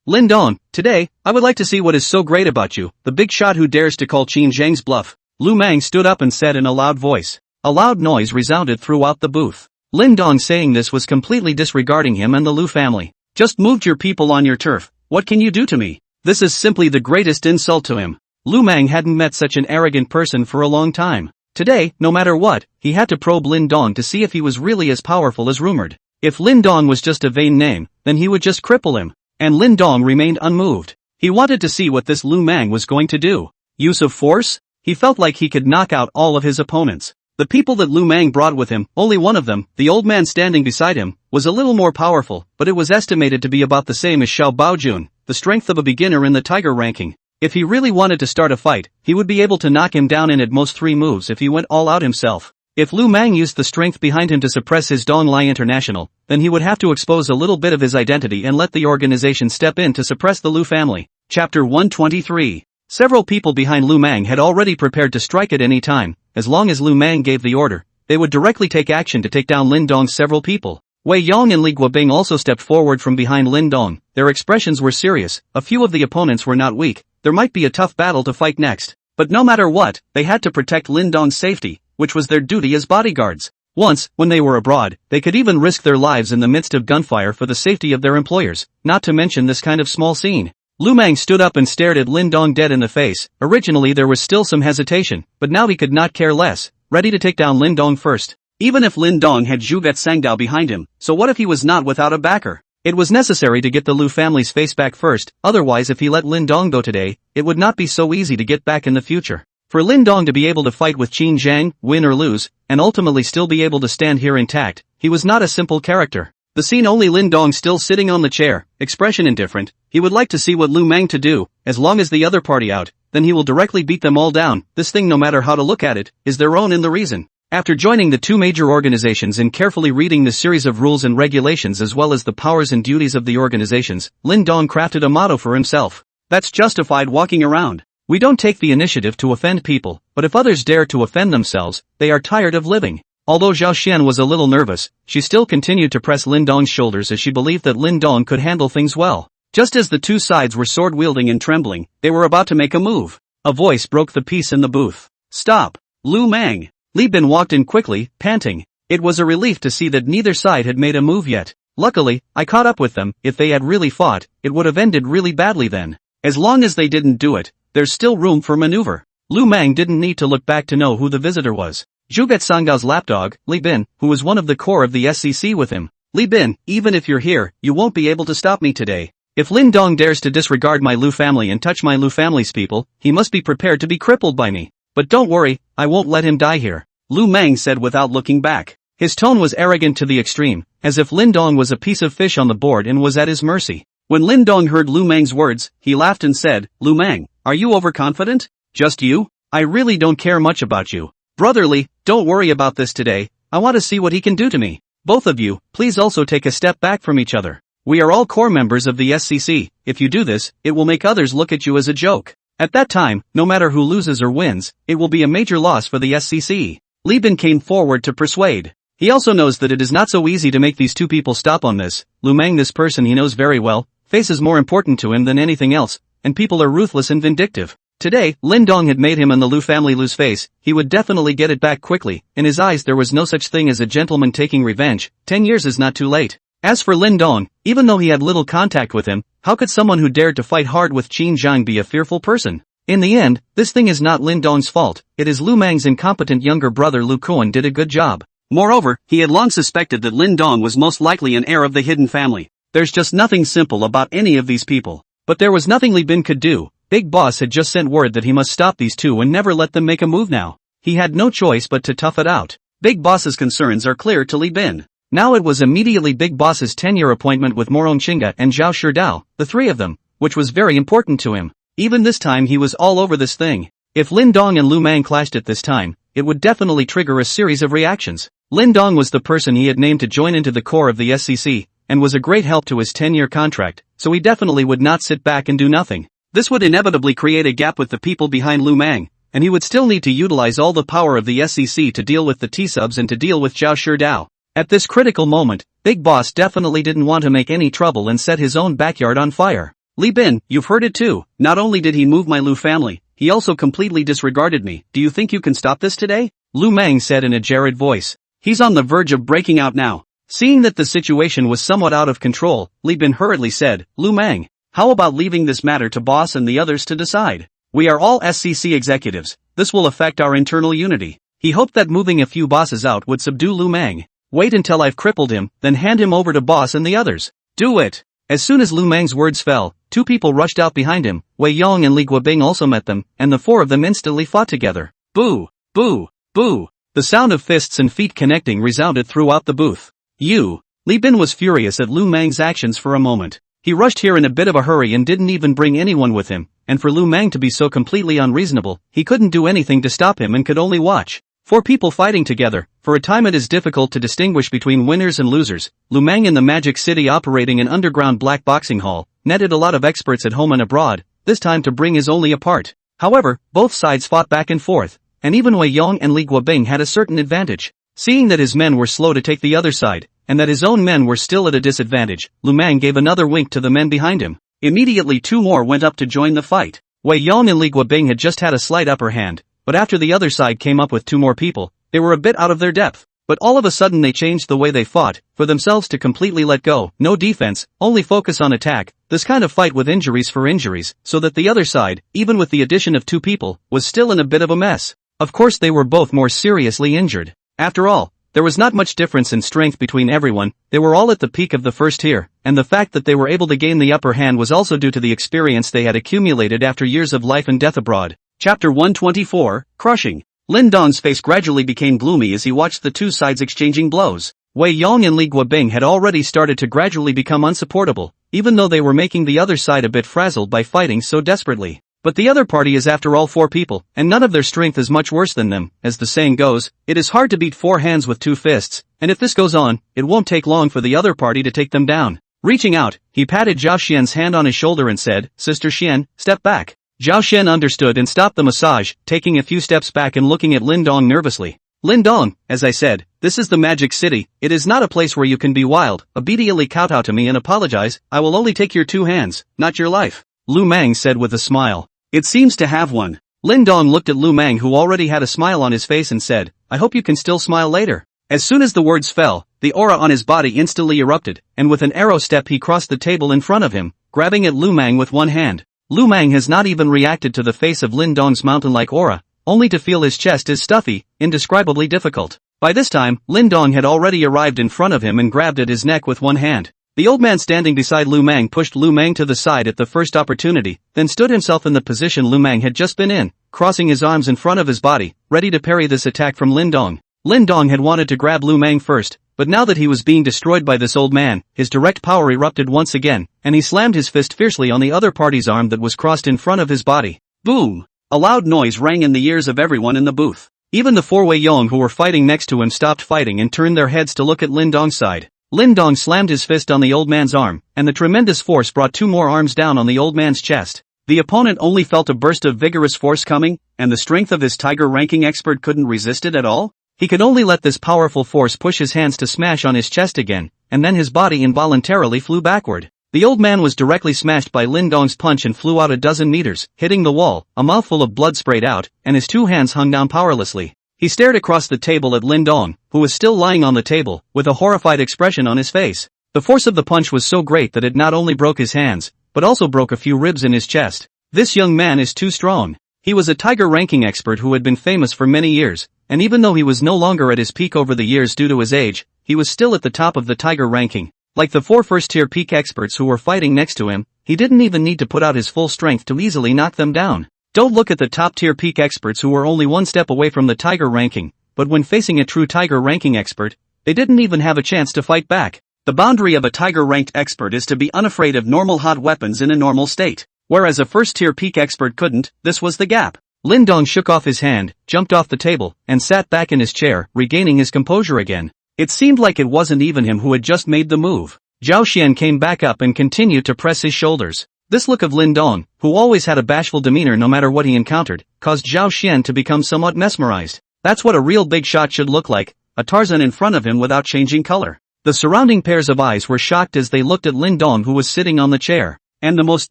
Lin Dong, today, I would like to see what is so great about you, the big shot who dares to call Qin Zhang's bluff. Lu Mang stood up and said in a loud voice. A loud noise resounded throughout the booth. Lin Dong saying this was completely disregarding him and the Lu family. Just moved your people on your turf, what can you do to me? This is simply the greatest insult to him. Lu Mang hadn't met such an arrogant person for a long time. Today, no matter what, he had to probe Lin Dong to see if he was really as powerful as rumored. If Lin Dong was just a vain name, then he would just cripple him. And Lin Dong remained unmoved. He wanted to see what this Lu Mang was going to do. Use of force? He felt like he could knock out all of his opponents. The people that Lu Mang brought with him, only one of them, the old man standing beside him, was a little more powerful, but it was estimated to be about the same as Xiao Baojun, the strength of a beginner in the Tiger ranking. If he really wanted to start a fight, he would be able to knock him down in at most 3 moves if he went all out himself. If Lu Mang used the strength behind him to suppress his Dong Lai International, then he would have to expose a little bit of his identity and let the organization step in to suppress the Lu family. Chapter 123. Several people behind Lu Mang had already prepared to strike at any time. As long as Lu Mang gave the order, they would directly take action to take down Lin Dong's several people. Wei Yong and Li Guobing also stepped forward from behind Lin Dong. Their expressions were serious. A few of the opponents were not weak. There might be a tough battle to fight next. But no matter what, they had to protect Lin Dong's safety, which was their duty as bodyguards. Once, when they were abroad, they could even risk their lives in the midst of gunfire for the safety of their employers, not to mention this kind of small scene. Lu Mang stood up and stared at Lin Dong dead in the face. Originally there was still some hesitation, but now he could not care less, ready to take down Lin Dong first. Even if Lin Dong had Zhuget Sangdao behind him, so what if he was not without a backer? It was necessary to get the Lu family's face back first, otherwise if he let Lin Dong go today, it would not be so easy to get back in the future. For Lin Dong to be able to fight with Qin Zhang, win or lose, and ultimately still be able to stand here intact, he was not a simple character. The scene only Lin Dong still sitting on the chair, expression indifferent. He would like to see what Lu Mang to do. As long as the other party out, then he will directly beat them all down. This thing, no matter how to look at it, is their own in the reason. After joining the 2 major organizations and carefully reading the series of rules and regulations as well as the powers and duties of the organizations, Lin Dong crafted a motto for himself. That's justified walking around. We don't take the initiative to offend people, but if others dare to offend themselves, they are tired of living. Although Zhao Xian was a little nervous, she still continued to press Lin Dong's shoulders as she believed that Lin Dong could handle things well. Just as the 2 sides were sword-wielding and trembling, they were about to make a move. A voice broke the peace in the booth. Stop! Lu Mang! Li Bin walked in quickly, panting. It was a relief to see that neither side had made a move yet. Luckily, I caught up with them. If they had really fought, it would have ended really badly then. As long as they didn't do it, there's still room for maneuver. Lu Mang didn't need to look back to know who the visitor was. Zhuget Sangdao's lapdog, Li Bin, who was one of the core of the SCC with him. Li Bin, even if you're here, you won't be able to stop me today. If Lin Dong dares to disregard my Lu family and touch my Lu family's people, he must be prepared to be crippled by me. But don't worry, I won't let him die here. Lu Mang said without looking back. His tone was arrogant to the extreme, as if Lin Dong was a piece of fish on the board and was at his mercy. When Lin Dong heard Lu Mang's words, he laughed and said, Lu Mang, are you overconfident? Just you? I really don't care much about you. Brotherly, don't worry about this today. I want to see what he can do to me. Both of you, please also take a step back from each other. We are all core members of the SCC. If you do this, it will make others look at you as a joke. At that time, no matter who loses or wins, it will be a major loss for the SCC. Li Bin came forward to persuade. He also knows that it is not so easy to make these 2 people stop on this. Lu Mang, this person he knows very well, face is more important to him than anything else, and people are ruthless and vindictive. Today, Lin Dong had made him and the Lu family lose face. He would definitely get it back quickly. In his eyes there was no such thing as a gentleman taking revenge. 10 years is not too late. As for Lin Dong, even though he had little contact with him, how could someone who dared to fight hard with Qin Zhang be a fearful person? In the end, this thing is not Lin Dong's fault. It is Lu Mang's incompetent younger brother Lu Kuan did a good job. Moreover, he had long suspected that Lin Dong was most likely an heir of the hidden family. There's just nothing simple about any of these people. But there was nothing Li Bin could do. Big Boss had just sent word that he must stop these 2 and never let them make a move now. He had no choice but to tough it out. Big Boss's concerns are clear to Li Bin. Now it was immediately Big Boss's 10-year appointment with Morong Chinga and Zhao Shidao, the three of them, which was very important to him. Even this time he was all over this thing. If Lin Dong and Lu Mang clashed at this time, it would definitely trigger a series of reactions. Lin Dong was the person he had named to join into the core of the SCC, and was a great help to his 10-year contract, so he definitely would not sit back and do nothing. This would inevitably create a gap with the people behind Lu Mang, and he would still need to utilize all the power of the SCC to deal with the T-subs and to deal with Zhao Shidao. At this critical moment, Big Boss definitely didn't want to make any trouble and set his own backyard on fire. Li Bin, you've heard it too. Not only did he move my Lu family, he also completely disregarded me. Do you think you can stop this today? Lu Mang said in a jarred voice. He's on the verge of breaking out now. Seeing that the situation was somewhat out of control, Li Bin hurriedly said, Lu Mang, how about leaving this matter to Boss and the others to decide? We are all SCC executives. This will affect our internal unity. He hoped that moving a few bosses out would subdue Lu Mang. Wait until I've crippled him, then hand him over to Boss and the others. Do it! As soon as Lu Mang's words fell, two people rushed out behind him. Wei Yong and Li Guobing also met them, and the four of them instantly fought together. Boo! Boo! Boo! The sound of fists and feet connecting resounded throughout the booth. Li Bin was furious at Lu Mang's actions for a moment. He rushed here in a bit of a hurry and didn't even bring anyone with him, and for Lu Mang to be so completely unreasonable, he couldn't do anything to stop him and could only watch. Four people fighting together. For a time it is difficult to distinguish between winners and losers. Lu Mang in the Magic City operating an underground black boxing hall, netted a lot of experts at home and abroad. This time to bring is only a part. However, both sides fought back and forth, and even Wei Yong and Li Guobing had a certain advantage. Seeing that his men were slow to take the other side, and that his own men were still at a disadvantage, Lu Mang gave another wink to the men behind him. Immediately two more went up to join the fight. Wei Yong and Li Guobing had just had a slight upper hand, but after the other side came up with two more people, they were a bit out of their depth. But all of a sudden they changed the way they fought, for themselves to completely let go, no defense, only focus on attack, this kind of fight with injuries for injuries, so that the other side, even with the addition of two people, was still in a bit of a mess. Of course they were both more seriously injured. After all, there was not much difference in strength between everyone, they were all at the peak of the first tier, and the fact that they were able to gain the upper hand was also due to the experience they had accumulated after years of life and death abroad. Chapter 124, Crushing. Lin Dong's face gradually became gloomy as he watched the two sides exchanging blows. Wei Yong and Li Guobing had already started to gradually become unsupportable, even though they were making the other side a bit frazzled by fighting so desperately. But the other party is after all four people, and none of their strength is much worse than them. As the saying goes, it is hard to beat four hands with two fists, and if this goes on, it won't take long for the other party to take them down. Reaching out, he patted Zhao Xian's hand on his shoulder and said, Sister Xian, step back. Zhao Xian understood and stopped the massage, taking a few steps back and looking at Lin Dong nervously. Lin Dong, as I said, this is the Magic City, it is not a place where you can be wild. Obediently kowtow to me and apologize, I will only take your two hands, not your life. Lu Mang said with a smile. It seems to have one. Lin Dong looked at Lu Mang who already had a smile on his face and said, I hope you can still smile later. As soon as the words fell, the aura on his body instantly erupted, and with an arrow step he crossed the table in front of him, grabbing at Lu Mang with one hand. Lu Mang has not even reacted to the face of Lin Dong's mountain-like aura, only to feel his chest is stuffy, indescribably difficult. By this time, Lin Dong had already arrived in front of him and grabbed at his neck with one hand. The old man standing beside Lu Mang pushed Lu Mang to the side at the first opportunity, then stood himself in the position Lu Mang had just been in, crossing his arms in front of his body, ready to parry this attack from Lin Dong. Lin Dong had wanted to grab Lu Mang first, but now that he was being destroyed by this old man, his direct power erupted once again, and he slammed his fist fiercely on the other party's arm that was crossed in front of his body. Boom! A loud noise rang in the ears of everyone in the booth. Even the four Wei Yong who were fighting next to him stopped fighting and turned their heads to look at Lin Dong's side. Lin Dong slammed his fist on the old man's arm, and the tremendous force brought two more arms down on the old man's chest. The opponent only felt a burst of vigorous force coming, and the strength of his tiger ranking expert couldn't resist it at all? He could only let this powerful force push his hands to smash on his chest again, and then his body involuntarily flew backward. The old man was directly smashed by Lin Dong's punch and flew out a dozen meters, hitting the wall, a mouthful of blood sprayed out, and his two hands hung down powerlessly. He stared across the table at Lin Dong, who was still lying on the table, with a horrified expression on his face. The force of the punch was so great that it not only broke his hands, but also broke a few ribs in his chest. This young man is too strong. He was a tiger ranking expert who had been famous for many years, and even though he was no longer at his peak over the years due to his age, he was still at the top of the tiger ranking. Like the four first-tier peak experts who were fighting next to him, he didn't even need to put out his full strength to easily knock them down. Don't look at the top-tier peak experts who were only one step away from the tiger ranking, but when facing a true tiger ranking expert, They didn't even have a chance to fight back. The boundary of a tiger-ranked expert is to be unafraid of normal hot weapons in a normal state. Whereas a first-tier peak expert couldn't, this was the gap. Lin Dong shook off his hand, jumped off the table, and sat back in his chair, regaining his composure again. It seemed like it wasn't even him who had just made the move. Zhao Xian came back up and continued to press his shoulders. This look of Lin Dong, who always had a bashful demeanor no matter what he encountered, caused Zhao Xian to become somewhat mesmerized. That's what a real big shot should look like, a Tarzan in front of him without changing color. The surrounding pairs of eyes were shocked as they looked at Lin Dong, who was sitting on the chair. And the most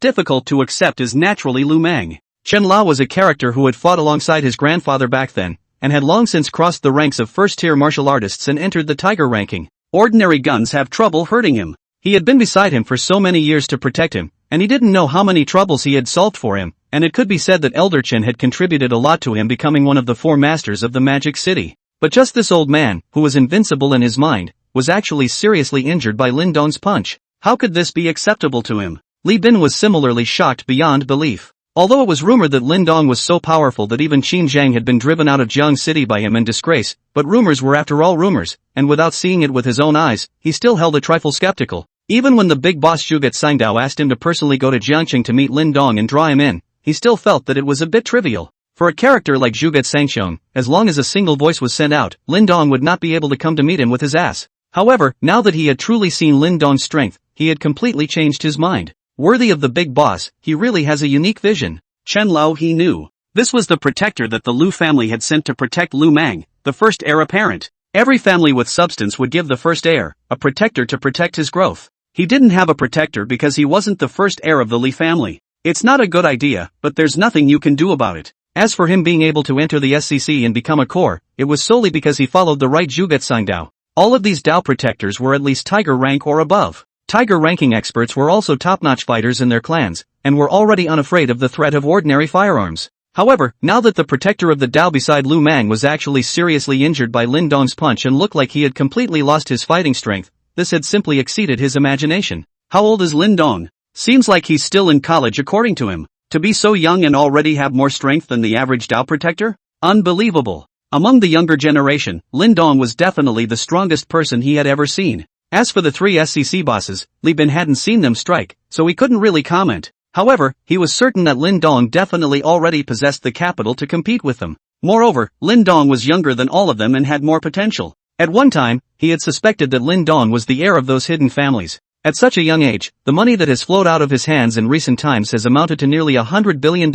difficult to accept is naturally Lu Mang. Chen Lao was a character who had fought alongside his grandfather back then, and had long since crossed the ranks of first-tier martial artists and entered the tiger ranking. Ordinary guns have trouble hurting him. He had been beside him for so many years to protect him, and he didn't know how many troubles he had solved for him, and it could be said that Elder Chen had contributed a lot to him becoming one of the 4 masters of the Magic City. But just this old man, who was invincible in his mind, was actually seriously injured by Lin Dong's punch. How could this be acceptable to him? Li Bin was similarly shocked beyond belief. Although it was rumored that Lin Dong was so powerful that even Qin Zhang had been driven out of Jiang City by him in disgrace, but rumors were after all rumors, and without seeing it with his own eyes, he still held a trifle skeptical. Even when the big boss Zhuget Sangdao asked him to personally go to Jiangqing to meet Lin Dong and draw him in, he still felt that it was a bit trivial. For a character like Zhuget Sangxiong, as long as a single voice was sent out, Lin Dong would not be able to come to meet him with his ass. However, now that he had truly seen Lin Dong's strength, he had completely changed his mind. Worthy of the big boss, he really has a unique vision. Chen Lao, he knew. This was the protector that the Lu family had sent to protect Lu Mang, the first heir apparent. Every family with substance would give the first heir a protector to protect his growth. He didn't have a protector because he wasn't the first heir of the Li family. It's not a good idea, but there's nothing you can do about it. As for him being able to enter the SCC and become a core, it was solely because he followed the right Zhuget Sangdao. All of these Dao protectors were at least tiger rank or above. Tiger ranking experts were also top-notch fighters in their clans, and were already unafraid of the threat of ordinary firearms. However, now that the protector of the Dao beside Lu Mang was actually seriously injured by Lin Dong's punch and looked like he had completely lost his fighting strength, this had simply exceeded his imagination. How old is Lin Dong? Seems like he's still in college according to him. To be so young and already have more strength than the average Dao protector? Unbelievable. Among the younger generation, Lin Dong was definitely the strongest person he had ever seen. As for the 3 SCC bosses, Li Bin hadn't seen them strike, so he couldn't really comment. However, he was certain that Lin Dong definitely already possessed the capital to compete with them. Moreover, Lin Dong was younger than all of them and had more potential. At one time, he had suspected that Lin Dong was the heir of those hidden families. At such a young age, the money that has flowed out of his hands in recent times has amounted to nearly $100 billion,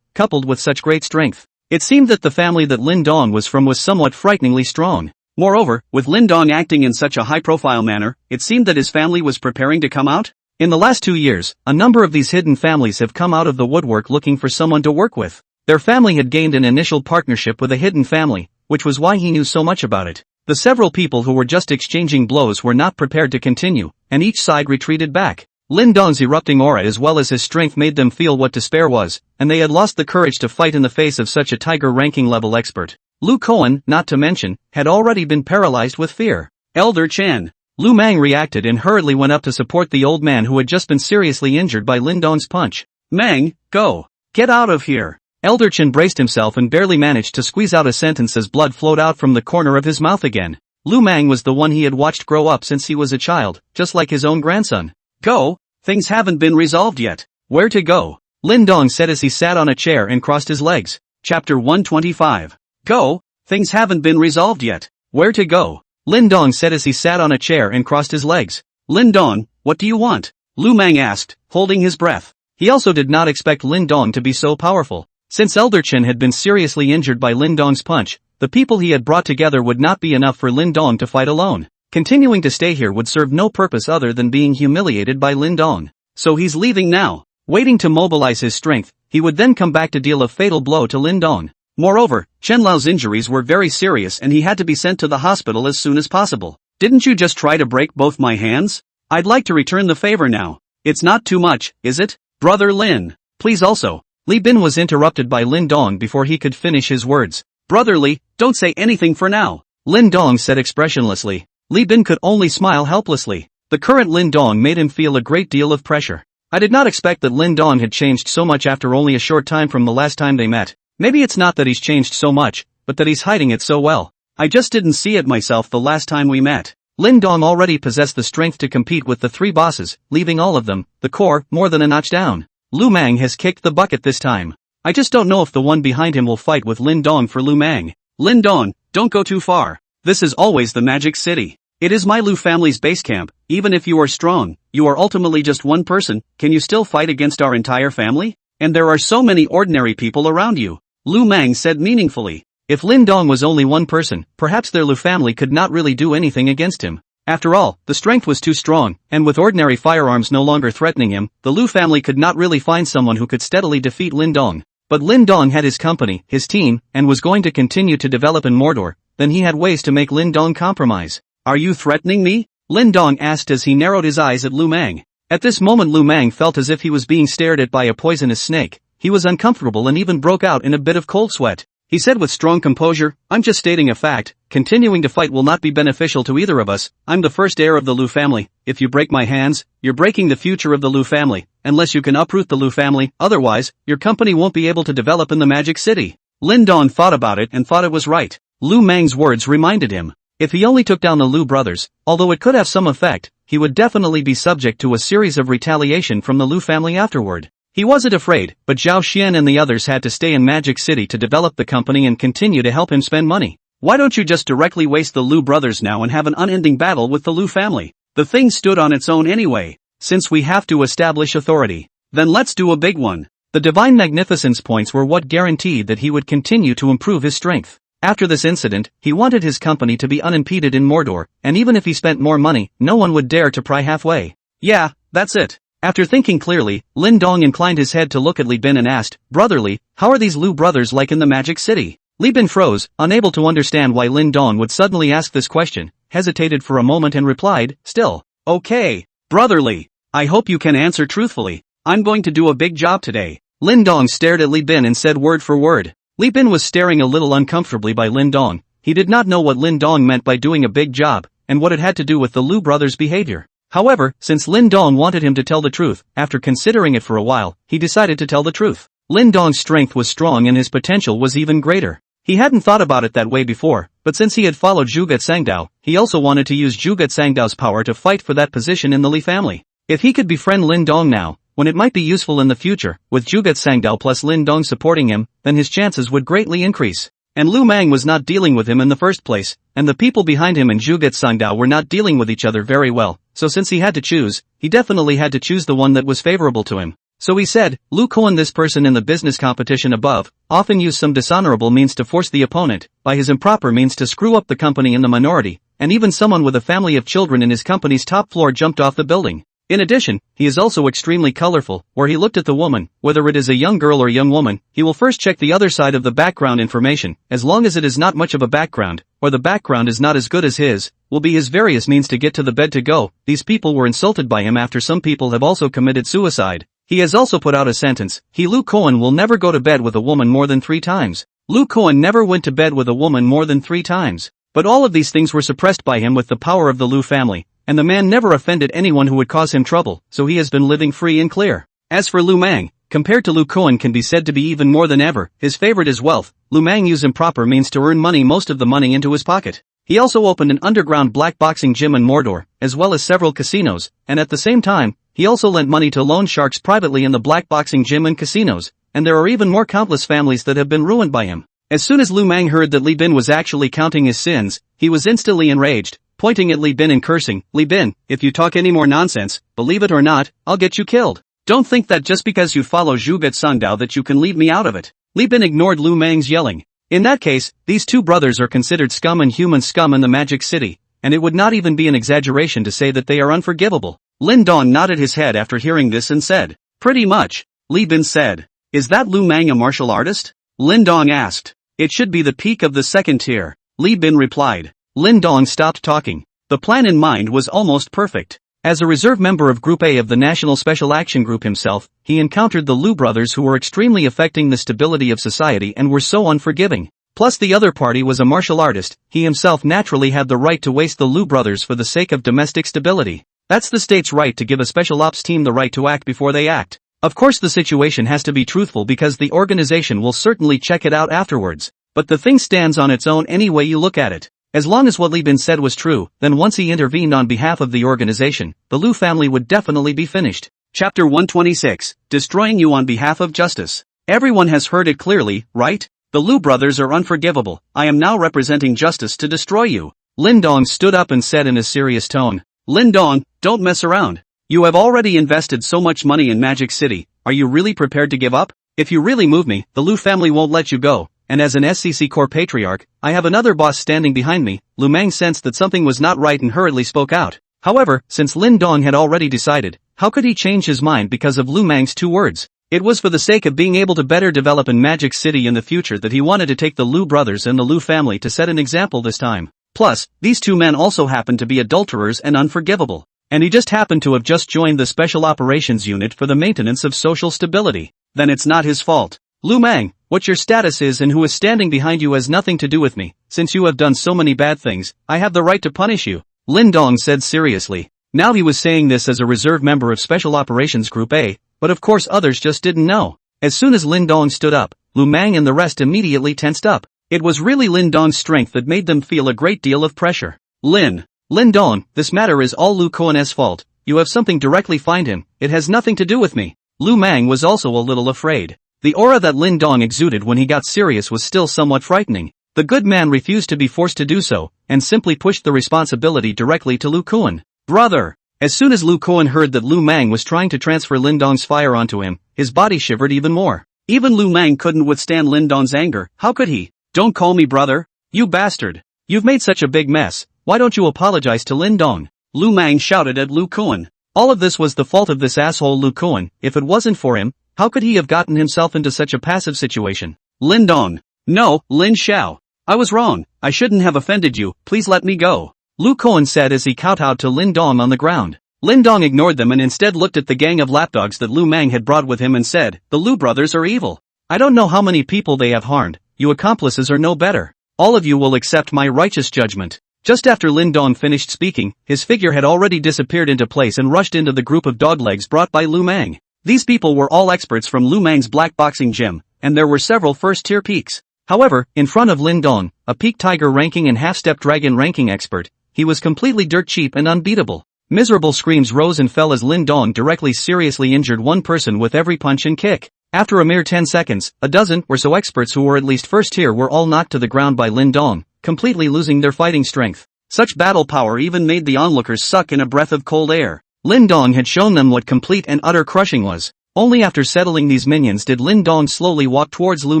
coupled with such great strength. It seemed that the family that Lin Dong was from was somewhat frighteningly strong. Moreover, with Lin Dong acting in such a high-profile manner, it seemed that his family was preparing to come out. In the last 2 years, a number of these hidden families have come out of the woodwork looking for someone to work with. Their family had gained an initial partnership with a hidden family, which was why he knew so much about it. The several people who were just exchanging blows were not prepared to continue, and each side retreated back. Lin Dong's erupting aura as well as his strength made them feel what despair was, and they had lost the courage to fight in the face of such a tiger ranking level expert. Lu Koan, not to mention, had already been paralyzed with fear. Elder Chen. Lu Mang reacted and hurriedly went up to support the old man who had just been seriously injured by Lin Dong's punch. Mang, go. Get out of here. Elder Chen braced himself and barely managed to squeeze out a sentence as blood flowed out from the corner of his mouth again. Lu Mang was the one he had watched grow up since he was a child, just like his own grandson. Go? Things haven't been resolved yet. Where to go? Lin Dong said as he sat on a chair and crossed his legs. Chapter 125. Go? Things haven't been resolved yet. Where to go? Lin Dong said as he sat on a chair and crossed his legs. Lin Dong, what do you want? Lu Mang asked, holding his breath. He also did not expect Lin Dong to be so powerful. Since Elder Chen had been seriously injured by Lin Dong's punch, the people he had brought together would not be enough for Lin Dong to fight alone. Continuing to stay here would serve no purpose other than being humiliated by Lin Dong. So he's leaving now. Waiting to mobilize his strength, he would then come back to deal a fatal blow to Lin Dong. Moreover, Chen Lao's injuries were very serious and he had to be sent to the hospital as soon as possible. Didn't you just try to break both my hands? I'd like to return the favor now. It's not too much, is it? Brother Lin. Please also. Li Bin was interrupted by Lin Dong before he could finish his words. Brother Li, don't say anything for now. Lin Dong said expressionlessly. Li Bin could only smile helplessly. The current Lin Dong made him feel a great deal of pressure. I did not expect that Lin Dong had changed so much after only a short time from the last time they met. Maybe it's not that he's changed so much, but that he's hiding it so well. I just didn't see it myself the last time we met. Lin Dong already possessed the strength to compete with the three bosses, leaving all of them, the core, more than a notch down. Lu Mang has kicked the bucket this time. I just don't know if the one behind him will fight with Lin Dong for Lu Mang. Lin Dong, don't go too far. This is always the Magic City. It is my Lu family's base camp. Even if you are strong, you are ultimately just one person. Can you still fight against our entire family? And there are so many ordinary people around you. Lu Mang said meaningfully. If Lin Dong was only one person, perhaps their Lu family could not really do anything against him. After all, the strength was too strong, and with ordinary firearms no longer threatening him, the Lu family could not really find someone who could steadily defeat Lin Dong. But Lin Dong had his company, his team, and was going to continue to develop in Mordor. Then he had ways to make Lin Dong compromise. Are you threatening me? Lin Dong asked as he narrowed his eyes at Lu Mang. At this moment Lu Mang felt as if he was being stared at by a poisonous snake. He was uncomfortable and even broke out in a bit of cold sweat. He said with strong composure, I'm just stating a fact. Continuing to fight will not be beneficial to either of us. I'm the first heir of the Lu family. If you break my hands, you're breaking the future of the Lu family. Unless you can uproot the Lu family, otherwise, your company won't be able to develop in the Magic City. Lin Dong thought about it and thought it was right. Lu Mang's words reminded him. If he only took down the Lu brothers, although it could have some effect, he would definitely be subject to a series of retaliation from the Lu family afterward. He wasn't afraid, but Zhao Xian and the others had to stay in Magic City to develop the company and continue to help him spend money. Why don't you just directly waste the Lu brothers now and have an unending battle with the Lu family? The thing stood on its own anyway. Since we have to establish authority, then let's do a big one. The Divine Magnificence points were what guaranteed that he would continue to improve his strength. After this incident, he wanted his company to be unimpeded in Mordor, and even if he spent more money, no one would dare to pry halfway. Yeah, that's it. After thinking clearly, Lin Dong inclined his head to look at Li Bin and asked, Brotherly, how are these Lu brothers like in the Magic City? Li Bin froze, unable to understand why Lin Dong would suddenly ask this question, hesitated for a moment and replied, still, okay, brotherly. I hope you can answer truthfully. I'm going to do a big job today. Lin Dong stared at Li Bin and said word for word. Li Bin was staring a little uncomfortably by Lin Dong. He did not know what Lin Dong meant by doing a big job, and what it had to do with the Lu brothers' behavior. However, since Lin Dong wanted him to tell the truth, after considering it for a while, he decided to tell the truth. Lin Dong's strength was strong and his potential was even greater. He hadn't thought about it that way before, but since he had followed Zhuge Sangdao, he also wanted to use Zhuge Sangdao's power to fight for that position in the Li family. If he could befriend Lin Dong now, when it might be useful in the future, with Zhuge Sangdao plus Lin Dong supporting him, then his chances would greatly increase. And Lu Mang was not dealing with him in the first place, and the people behind him and Zhuge Sangdao were not dealing with each other very well, so since he had to choose, he definitely had to choose the one that was favorable to him. So he said, Lu Cohen, this person in the business competition above, often used some dishonorable means to force the opponent, by his improper means to screw up the company in the minority, and even someone with a family of children in his company's top floor jumped off the building. In addition, he is also extremely colorful. Where he looked at the woman, whether it is a young girl or young woman, he will first check the other side of the background information, as long as it is not much of a background, or the background is not as good as his, will be his various means to get to the bed to go. These people were insulted by him after some people have also committed suicide. He has also put out a sentence, Lu Cohen will never go to bed with a woman more than 3 times. Lu Cohen never went to bed with a woman more than 3 times. But all of these things were suppressed by him with the power of the Lu family. And the man never offended anyone who would cause him trouble, so he has been living free and clear. As for Lu Mang, compared to Lu Cohen can be said to be even more than ever, his favorite is wealth. Lu Mang used improper means to earn most of the money into his pocket. He also opened an underground black boxing gym in Mordor, as well as several casinos, and at the same time, he also lent money to loan sharks privately in the black boxing gym and casinos, and there are even more countless families that have been ruined by him. As soon as Lu Mang heard that Li Bin was actually counting his sins, he was instantly enraged. Pointing at Li Bin and cursing, Li Bin, if you talk any more nonsense, believe it or not, I'll get you killed. Don't think that just because you follow Zhuge Sangdao that you can leave me out of it. Li Bin ignored Lu Mang's yelling. In that case, these 2 brothers are considered scum and human scum in the Magic City, and it would not even be an exaggeration to say that they are unforgivable. Lin Dong nodded his head after hearing this and said, pretty much. Li Bin said, is that Lu Mang a martial artist? Lin Dong asked. It should be the peak of the 2nd tier. Li Bin replied. Lin Dong stopped talking. The plan in mind was almost perfect. As a reserve member of Group A of the National Special Action Group himself, he encountered the Lu brothers who were extremely affecting the stability of society and were so unforgiving. Plus the other party was a martial artist, he himself naturally had the right to waste the Lu brothers for the sake of domestic stability. That's the state's right to give a special ops team the right to act before they act. Of course the situation has to be truthful because the organization will certainly check it out afterwards. But the thing stands on its own any way you look at it. As long as what Li Bin said was true, then once he intervened on behalf of the organization, the Lu family would definitely be finished. Chapter 126, Destroying You on Behalf of Justice. Everyone has heard it clearly, right? The Lu brothers are unforgivable. I am now representing justice to destroy you. Lin Dong stood up and said in a serious tone. Lin Dong, don't mess around. You have already invested so much money in Magic City. Are you really prepared to give up? If you really move me, the Lu family won't let you go. And as an SCC core patriarch, I have another boss standing behind me. Lu Mang sensed that something was not right and hurriedly spoke out. However, since Lin Dong had already decided, how could he change his mind because of Lu Mang's 2 words? It was for the sake of being able to better develop in Magic City in the future that he wanted to take the Lu brothers and the Lu family to set an example this time. Plus, these 2 men also happened to be adulterers and unforgivable. And he just happened to have just joined the Special Operations Unit for the maintenance of social stability. Then it's not his fault. Lu Mang, what your status is and who is standing behind you has nothing to do with me. Since you have done so many bad things, I have the right to punish you. Lin Dong said seriously. Now he was saying this as a reserve member of Special Operations Group A, but of course others just didn't know. As soon as Lin Dong stood up, Lu Mang and the rest immediately tensed up. It was really Lin Dong's strength that made them feel a great deal of pressure. Lin Dong, this matter is all Lu Kuan's fault. You have something directly find him. It has nothing to do with me. Lu Mang was also a little afraid. The aura that Lin Dong exuded when he got serious was still somewhat frightening. The good man refused to be forced to do so, and simply pushed the responsibility directly to Lu Kuan. Brother! As soon as Lu Kuan heard that Lu Mang was trying to transfer Lin Dong's fire onto him, his body shivered even more. Even Lu Mang couldn't withstand Lin Dong's anger. How could he? Don't call me brother. You bastard. You've made such a big mess. Why don't you apologize to Lin Dong? Lu Mang shouted at Lu Kuan. All of this was the fault of this asshole Lu Kuan. If it wasn't for him, how could he have gotten himself into such a passive situation? Lin Dong. No, Lin Xiao. I was wrong. I shouldn't have offended you. Please let me go. Lu Kuan said as he kowtowed to Lin Dong on the ground. Lin Dong ignored them and instead looked at the gang of lapdogs that Lu Mang had brought with him and said, the Lu brothers are evil. I don't know how many people they have harmed. You accomplices are no better. All of you will accept my righteous judgment. Just after Lin Dong finished speaking, his figure had already disappeared into place and rushed into the group of doglegs brought by Lu Mang. These people were all experts from Lu Mang's black boxing gym, and there were several first-tier peaks. However, in front of Lin Dong, a peak tiger ranking and half-step dragon ranking expert, he was completely dirt cheap and unbeatable. Miserable screams rose and fell as Lin Dong directly seriously injured one person with every punch and kick. After a mere 10 seconds, a dozen or so experts who were at least first tier were all knocked to the ground by Lin Dong, completely losing their fighting strength. Such battle power even made the onlookers suck in a breath of cold air. Lin Dong had shown them what complete and utter crushing was. Only after settling these minions did Lin Dong slowly walk towards Lu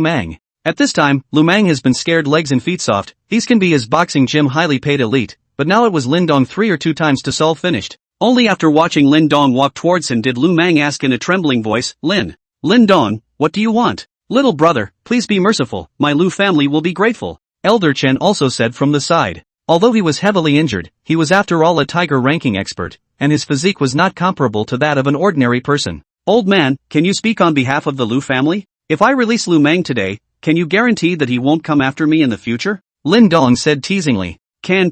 Mang. At this time, Lu Mang has been scared legs and feet soft. These can be his boxing gym highly paid elite, but now it was Lin Dong 3 or 2 times to solve finished. Only after watching Lin Dong walk towards him did Lu Mang ask in a trembling voice, Lin Dong, what do you want? Little brother, please be merciful, my Lu family will be grateful. Elder Chen also said from the side. Although he was heavily injured, he was after all a tiger ranking expert, and his physique was not comparable to that of an ordinary person. Old man, can you speak on behalf of the Lu family? If I release Lu Mang today, can you guarantee that he won't come after me in the future? Lin Dong said teasingly. Can.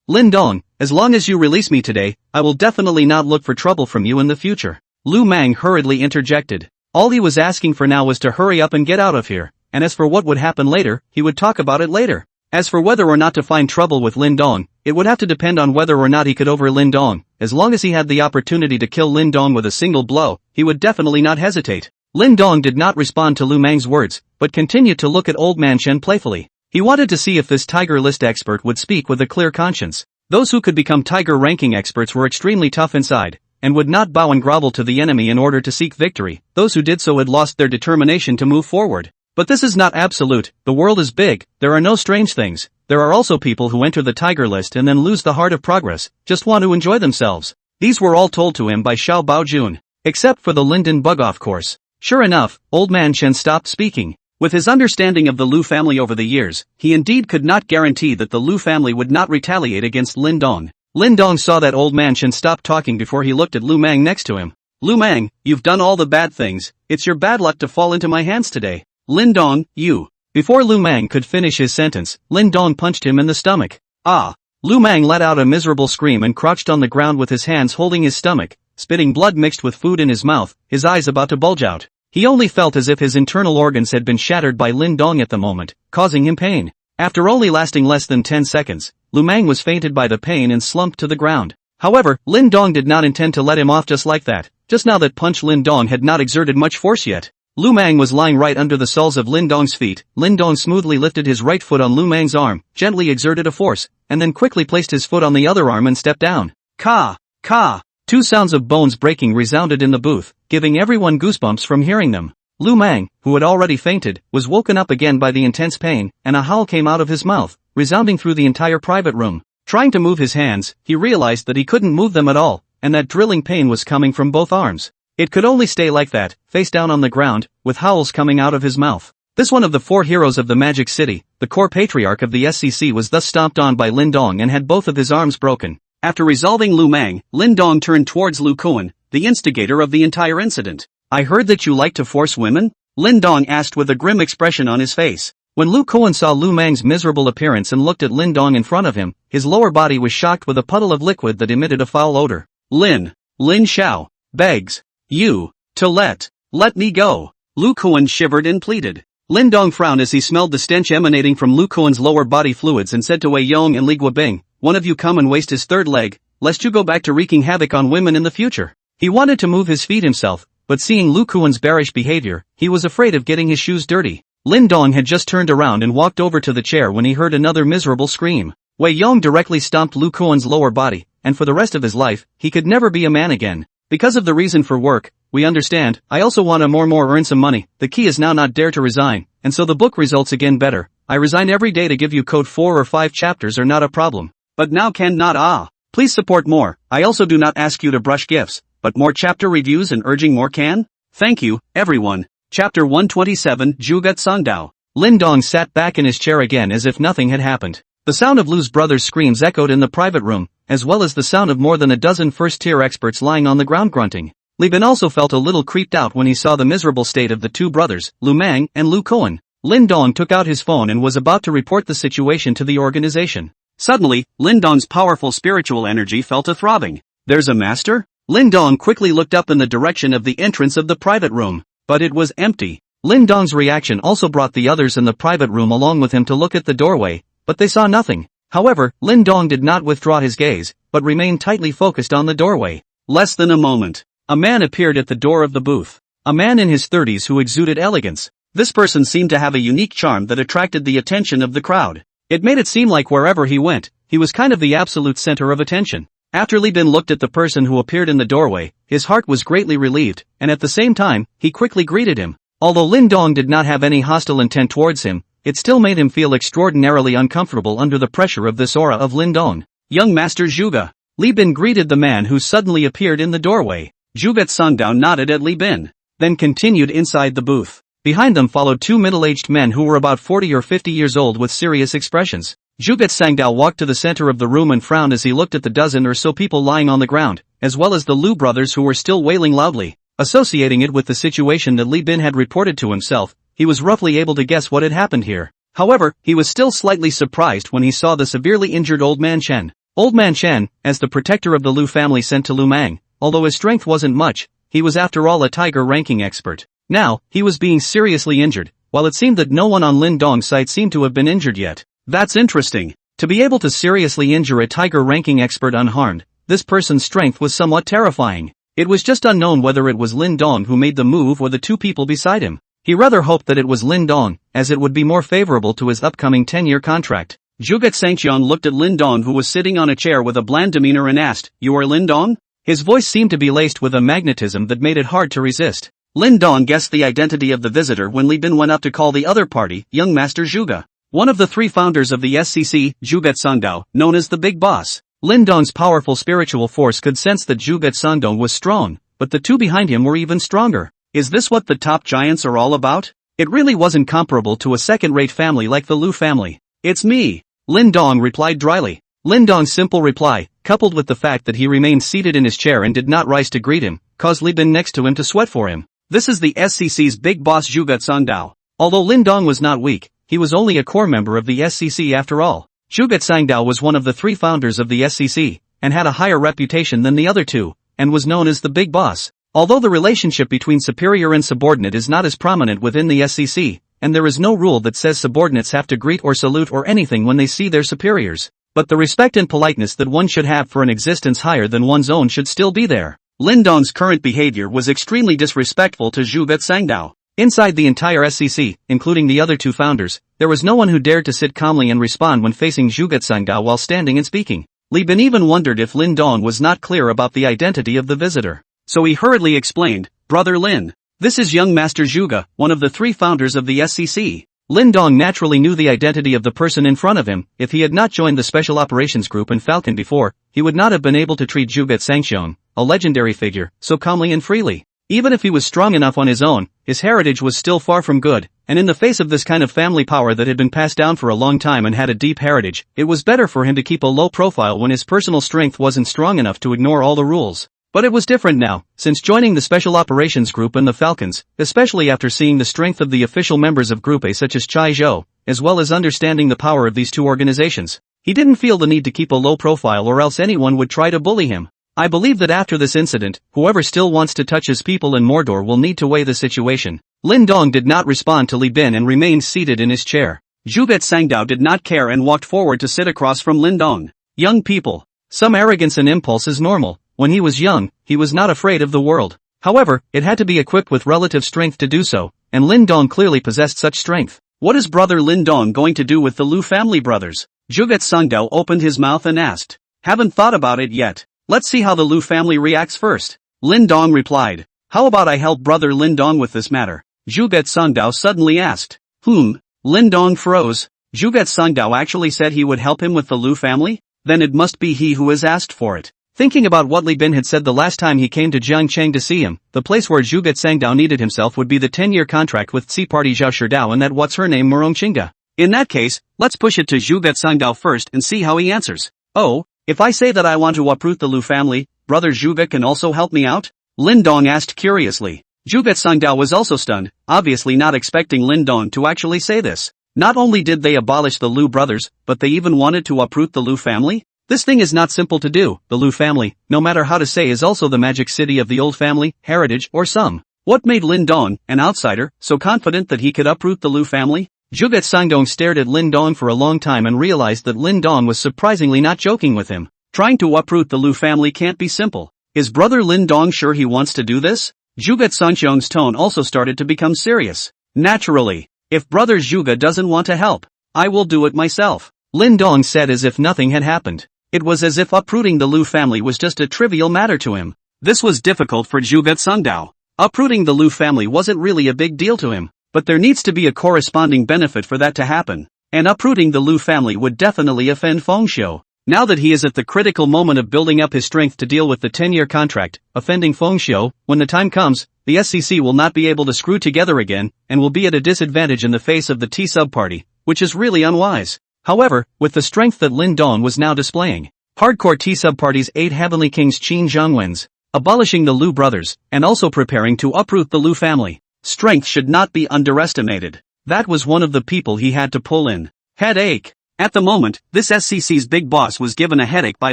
Lin Dong, as long as you release me today, I will definitely not look for trouble from you in the future. Lu Mang hurriedly interjected. All he was asking for now was to hurry up and get out of here, and as for what would happen later, he would talk about it later. As for whether or not to find trouble with Lin Dong, it would have to depend on whether or not he could over Lin Dong. As long as he had the opportunity to kill Lin Dong with a single blow, he would definitely not hesitate. Lin Dong did not respond to Lu Mang's words, but continued to look at Old Man Shen playfully. He wanted to see if this tiger list expert would speak with a clear conscience. Those who could become tiger ranking experts were extremely tough inside, and would not bow and grovel to the enemy in order to seek victory. Those who did so had lost their determination to move forward. But this is not absolute. The world is big. There are no strange things. There are also people who enter the tiger list and then lose the heart of progress, just want to enjoy themselves. These were all told to him by Xiao Baojun, except for the Linden Bug-Off course. Sure enough, Old Man Shen stopped speaking. With his understanding of the Lu family over the years, he indeed could not guarantee that the Lu family would not retaliate against Lin Dong. Lin Dong saw that Old Man Shen stop talking before he looked at Lu Mang next to him. Lu Mang, you've done all the bad things. It's your bad luck to fall into my hands today. Lin Dong, you. Before Lu Mang could finish his sentence, Lin Dong punched him in the stomach. Ah! Lu Mang let out a miserable scream and crouched on the ground with his hands holding his stomach, spitting blood mixed with food in his mouth, his eyes about to bulge out. He only felt as if his internal organs had been shattered by Lin Dong at the moment, causing him pain. After only lasting less than 10 seconds, Lu Mang was fainted by the pain and slumped to the ground. However, Lin Dong did not intend to let him off just like that. Just now that punch Lin Dong had not exerted much force yet. Lu Mang was lying right under the soles of Lin Dong's feet. Lin Dong smoothly lifted his right foot on Lu Mang's arm, gently exerted a force, and then quickly placed his foot on the other arm and stepped down. Ka! Ka! Two sounds of bones breaking resounded in the booth, giving everyone goosebumps from hearing them. Lu Mang, who had already fainted, was woken up again by the intense pain, and a howl came out of his mouth, resounding through the entire private room. Trying to move his hands, he realized that he couldn't move them at all, and that drilling pain was coming from both arms. It could only stay like that, face down on the ground, with howls coming out of his mouth. This one of the four heroes of the Magic City, the core patriarch of the SCC, was thus stomped on by Lin Dong and had both of his arms broken. After resolving Lu Mang, Lin Dong turned towards Lu Kuan, the instigator of the entire incident. I heard that you like to force women? Lin Dong asked with a grim expression on his face. When Lu Kuan saw Lu Mang's miserable appearance and looked at Lin Dong in front of him, his lower body was shocked with a puddle of liquid that emitted a foul odor. Lin Xiao, begs you to let me go. Lu Kuan shivered and pleaded. Lin Dong frowned as he smelled the stench emanating from Lu Kuan's lower body fluids and said to Wei Yong and Li Guobing, one of you come and waste his third leg, lest you go back to wreaking havoc on women in the future. He wanted to move his feet himself, but seeing Lu Kuan's bearish behavior, he was afraid of getting his shoes dirty. Lin Dong had just turned around and walked over to the chair when he heard another miserable scream. Wei Yong directly stomped Lu Kuan's lower body, and for the rest of his life, he could never be a man again. Because of the reason for work, we understand. I also want to more earn some money. The key is now not dare to resign, and so the book results again better. I resign every day to give you code 4 or 5 chapters are not a problem. But now cannot Please support more. I also do not ask you to brush gifts, but more chapter reviews and urging more can? Thank you, everyone. Chapter 127 Zhuget Sangdao. Lin Dong sat back in his chair again as if nothing had happened. The sound of Lu's brothers' screams echoed in the private room, as well as the sound of more than a dozen first-tier experts lying on the ground grunting. Li Bin also felt a little creeped out when he saw the miserable state of the two brothers, Lu Mang and Lu Kuan. Lin Dong took out his phone and was about to report the situation to the organization. Suddenly, Lin Dong's powerful spiritual energy felt a throbbing. There's a master? Lin Dong quickly looked up in the direction of the entrance of the private room, but it was empty. Lin Dong's reaction also brought the others in the private room along with him to look at the doorway, but they saw nothing. However, Lin Dong did not withdraw his gaze, but remained tightly focused on the doorway. Less than a moment, a man appeared at the door of the booth. A man in his 30s who exuded elegance. This person seemed to have a unique charm that attracted the attention of the crowd. It made it seem like wherever he went, he was kind of the absolute center of attention. After Li Bin looked at the person who appeared in the doorway, his heart was greatly relieved, and at the same time, he quickly greeted him. Although Lin Dong did not have any hostile intent towards him, it still made him feel extraordinarily uncomfortable under the pressure of this aura of Lin Dong. Young Master Zhuge. Li Bin greeted the man who suddenly appeared in the doorway. Zhuge Sangdao nodded at Li Bin, then continued inside the booth. Behind them followed two middle-aged men who were about 40 or 50 years old with serious expressions. Zhuge Sangdao walked to the center of the room and frowned as he looked at the dozen or so people lying on the ground, as well as the Lu brothers who were still wailing loudly. Associating it with the situation that Li Bin had reported to himself, he was roughly able to guess what had happened here. However, he was still slightly surprised when he saw the severely injured Old Man Chen. Old Man Chen, as the protector of the Lu family sent to Lu Mang, although his strength wasn't much, he was after all a tiger ranking expert. Now, he was being seriously injured, while it seemed that no one on Lin Dong's side seemed to have been injured yet. That's interesting. To be able to seriously injure a tiger ranking expert unharmed, this person's strength was somewhat terrifying. It was just unknown whether it was Lin Dong who made the move or the two people beside him. He rather hoped that it was Lin Dong, as it would be more favorable to his upcoming 10-year contract. Zhuge Sangqian looked at Lin Dong, who was sitting on a chair with a bland demeanor, and asked, "You are Lin Dong?" His voice seemed to be laced with a magnetism that made it hard to resist. Lin Dong guessed the identity of the visitor when Li Bin went up to call the other party, young Master Zhuge. One of the three founders of the SCC, Zhuge Sangdao, known as the Big Boss. Lin Dong's powerful spiritual force could sense that Zhuge Sangdao was strong, but the two behind him were even stronger. Is this what the top giants are all about? It really wasn't comparable to a second-rate family like the Lu family. It's me, Lin Dong replied dryly. Lin Dong's simple reply, coupled with the fact that he remained seated in his chair and did not rise to greet him, caused Li Bin next to him to sweat for him. This is the SCC's big boss Zhuge Sangdao. Although Lin Dong was not weak, he was only a core member of the SCC after all. Zhuge Sangdao was one of the three founders of the SCC, and had a higher reputation than the other two, and was known as the Big Boss. Although the relationship between superior and subordinate is not as prominent within the SCC, and there is no rule that says subordinates have to greet or salute or anything when they see their superiors, but the respect and politeness that one should have for an existence higher than one's own should still be there. Lin Dong's current behavior was extremely disrespectful to Zhu Sangdao. Inside the entire SCC, including the other two founders, there was no one who dared to sit calmly and respond when facing Zhu Sangdao while standing and speaking. Li Bin even wondered if Lin Dong was not clear about the identity of the visitor. So he hurriedly explained, "Brother Lin, this is young Master Zhuge, one of the three founders of the SCC." Lin Dong naturally knew the identity of the person in front of him. If he had not joined the Special Operations Group in Falcon before, he would not have been able to treat Zhuge Sangxiong, a legendary figure, so calmly and freely. Even if he was strong enough on his own, his heritage was still far from good, and in the face of this kind of family power that had been passed down for a long time and had a deep heritage, it was better for him to keep a low profile when his personal strength wasn't strong enough to ignore all the rules. But it was different now, since joining the Special Operations Group and the Falcons, especially after seeing the strength of the official members of Group A such as Chai Zhou, as well as understanding the power of these two organizations. He didn't feel the need to keep a low profile or else anyone would try to bully him. I believe that after this incident, whoever still wants to touch his people in Mordor will need to weigh the situation. Lin Dong did not respond to Li Bin and remained seated in his chair. Zhu Sangdao did not care and walked forward to sit across from Lin Dong. Young people. Some arrogance and impulse is normal. When he was young, he was not afraid of the world. However, it had to be equipped with relative strength to do so, and Lin Dong clearly possessed such strength. What is brother Lin Dong going to do with the Lu family brothers? Zhu Sangdao opened his mouth and asked. Haven't thought about it yet. Let's see how the Lu family reacts first. Lin Dong replied. How about I help brother Lin Dong with this matter? Zhu Sangdao suddenly asked. Lin Dong froze. Zhu Sangdao actually said he would help him with the Lu family? Then it must be he who has asked for it. Thinking about what Li Bin had said the last time he came to Jiangcheng to see him, the place where Zhu Sangdao needed himself would be the 10-year contract with Tsi Party Zhao Shidao and that what's her name Murongqinga. In that case, let's push it to Zhu Sangdao first and see how he answers. Oh, if I say that I want to uproot the Lu family, brother Zhuge can also help me out? Lin Dong asked curiously. Zhu Sangdao was also stunned, obviously not expecting Lin Dong to actually say this. Not only did they abolish the Lu brothers, but they even wanted to uproot the Lu family? This thing is not simple to do. The Lu family, no matter how to say, is also the magic city of the old family, heritage, or some. What made Lin Dong, an outsider, so confident that he could uproot the Lu family? Zhu Sangdong stared at Lin Dong for a long time and realized that Lin Dong was surprisingly not joking with him. Trying to uproot the Lu family can't be simple. Is brother Lin Dong sure he wants to do this? Zhu Sangxiong's tone also started to become serious. Naturally. If brother Zhuge doesn't want to help, I will do it myself. Lin Dong said as if nothing had happened. It was as if uprooting the Lu family was just a trivial matter to him. This was difficult for Zhu Sangdao. Uprooting the Lu family wasn't really a big deal to him, but there needs to be a corresponding benefit for that to happen. And uprooting the Lu family would definitely offend Fengshuo. Now that he is at the critical moment of building up his strength to deal with the 10-year contract, offending Fengshuo, when the time comes, the SCC will not be able to screw together again, and will be at a disadvantage in the face of the T-sub party, which is really unwise. However, with the strength that Lin Dong was now displaying, hardcore T-sub party's 8 heavenly kings Qin Zhongwens, abolishing the Lu brothers, and also preparing to uproot the Lu family, strength should not be underestimated. That was one of the people he had to pull in. Headache. At the moment, this SCC's big boss was given a headache by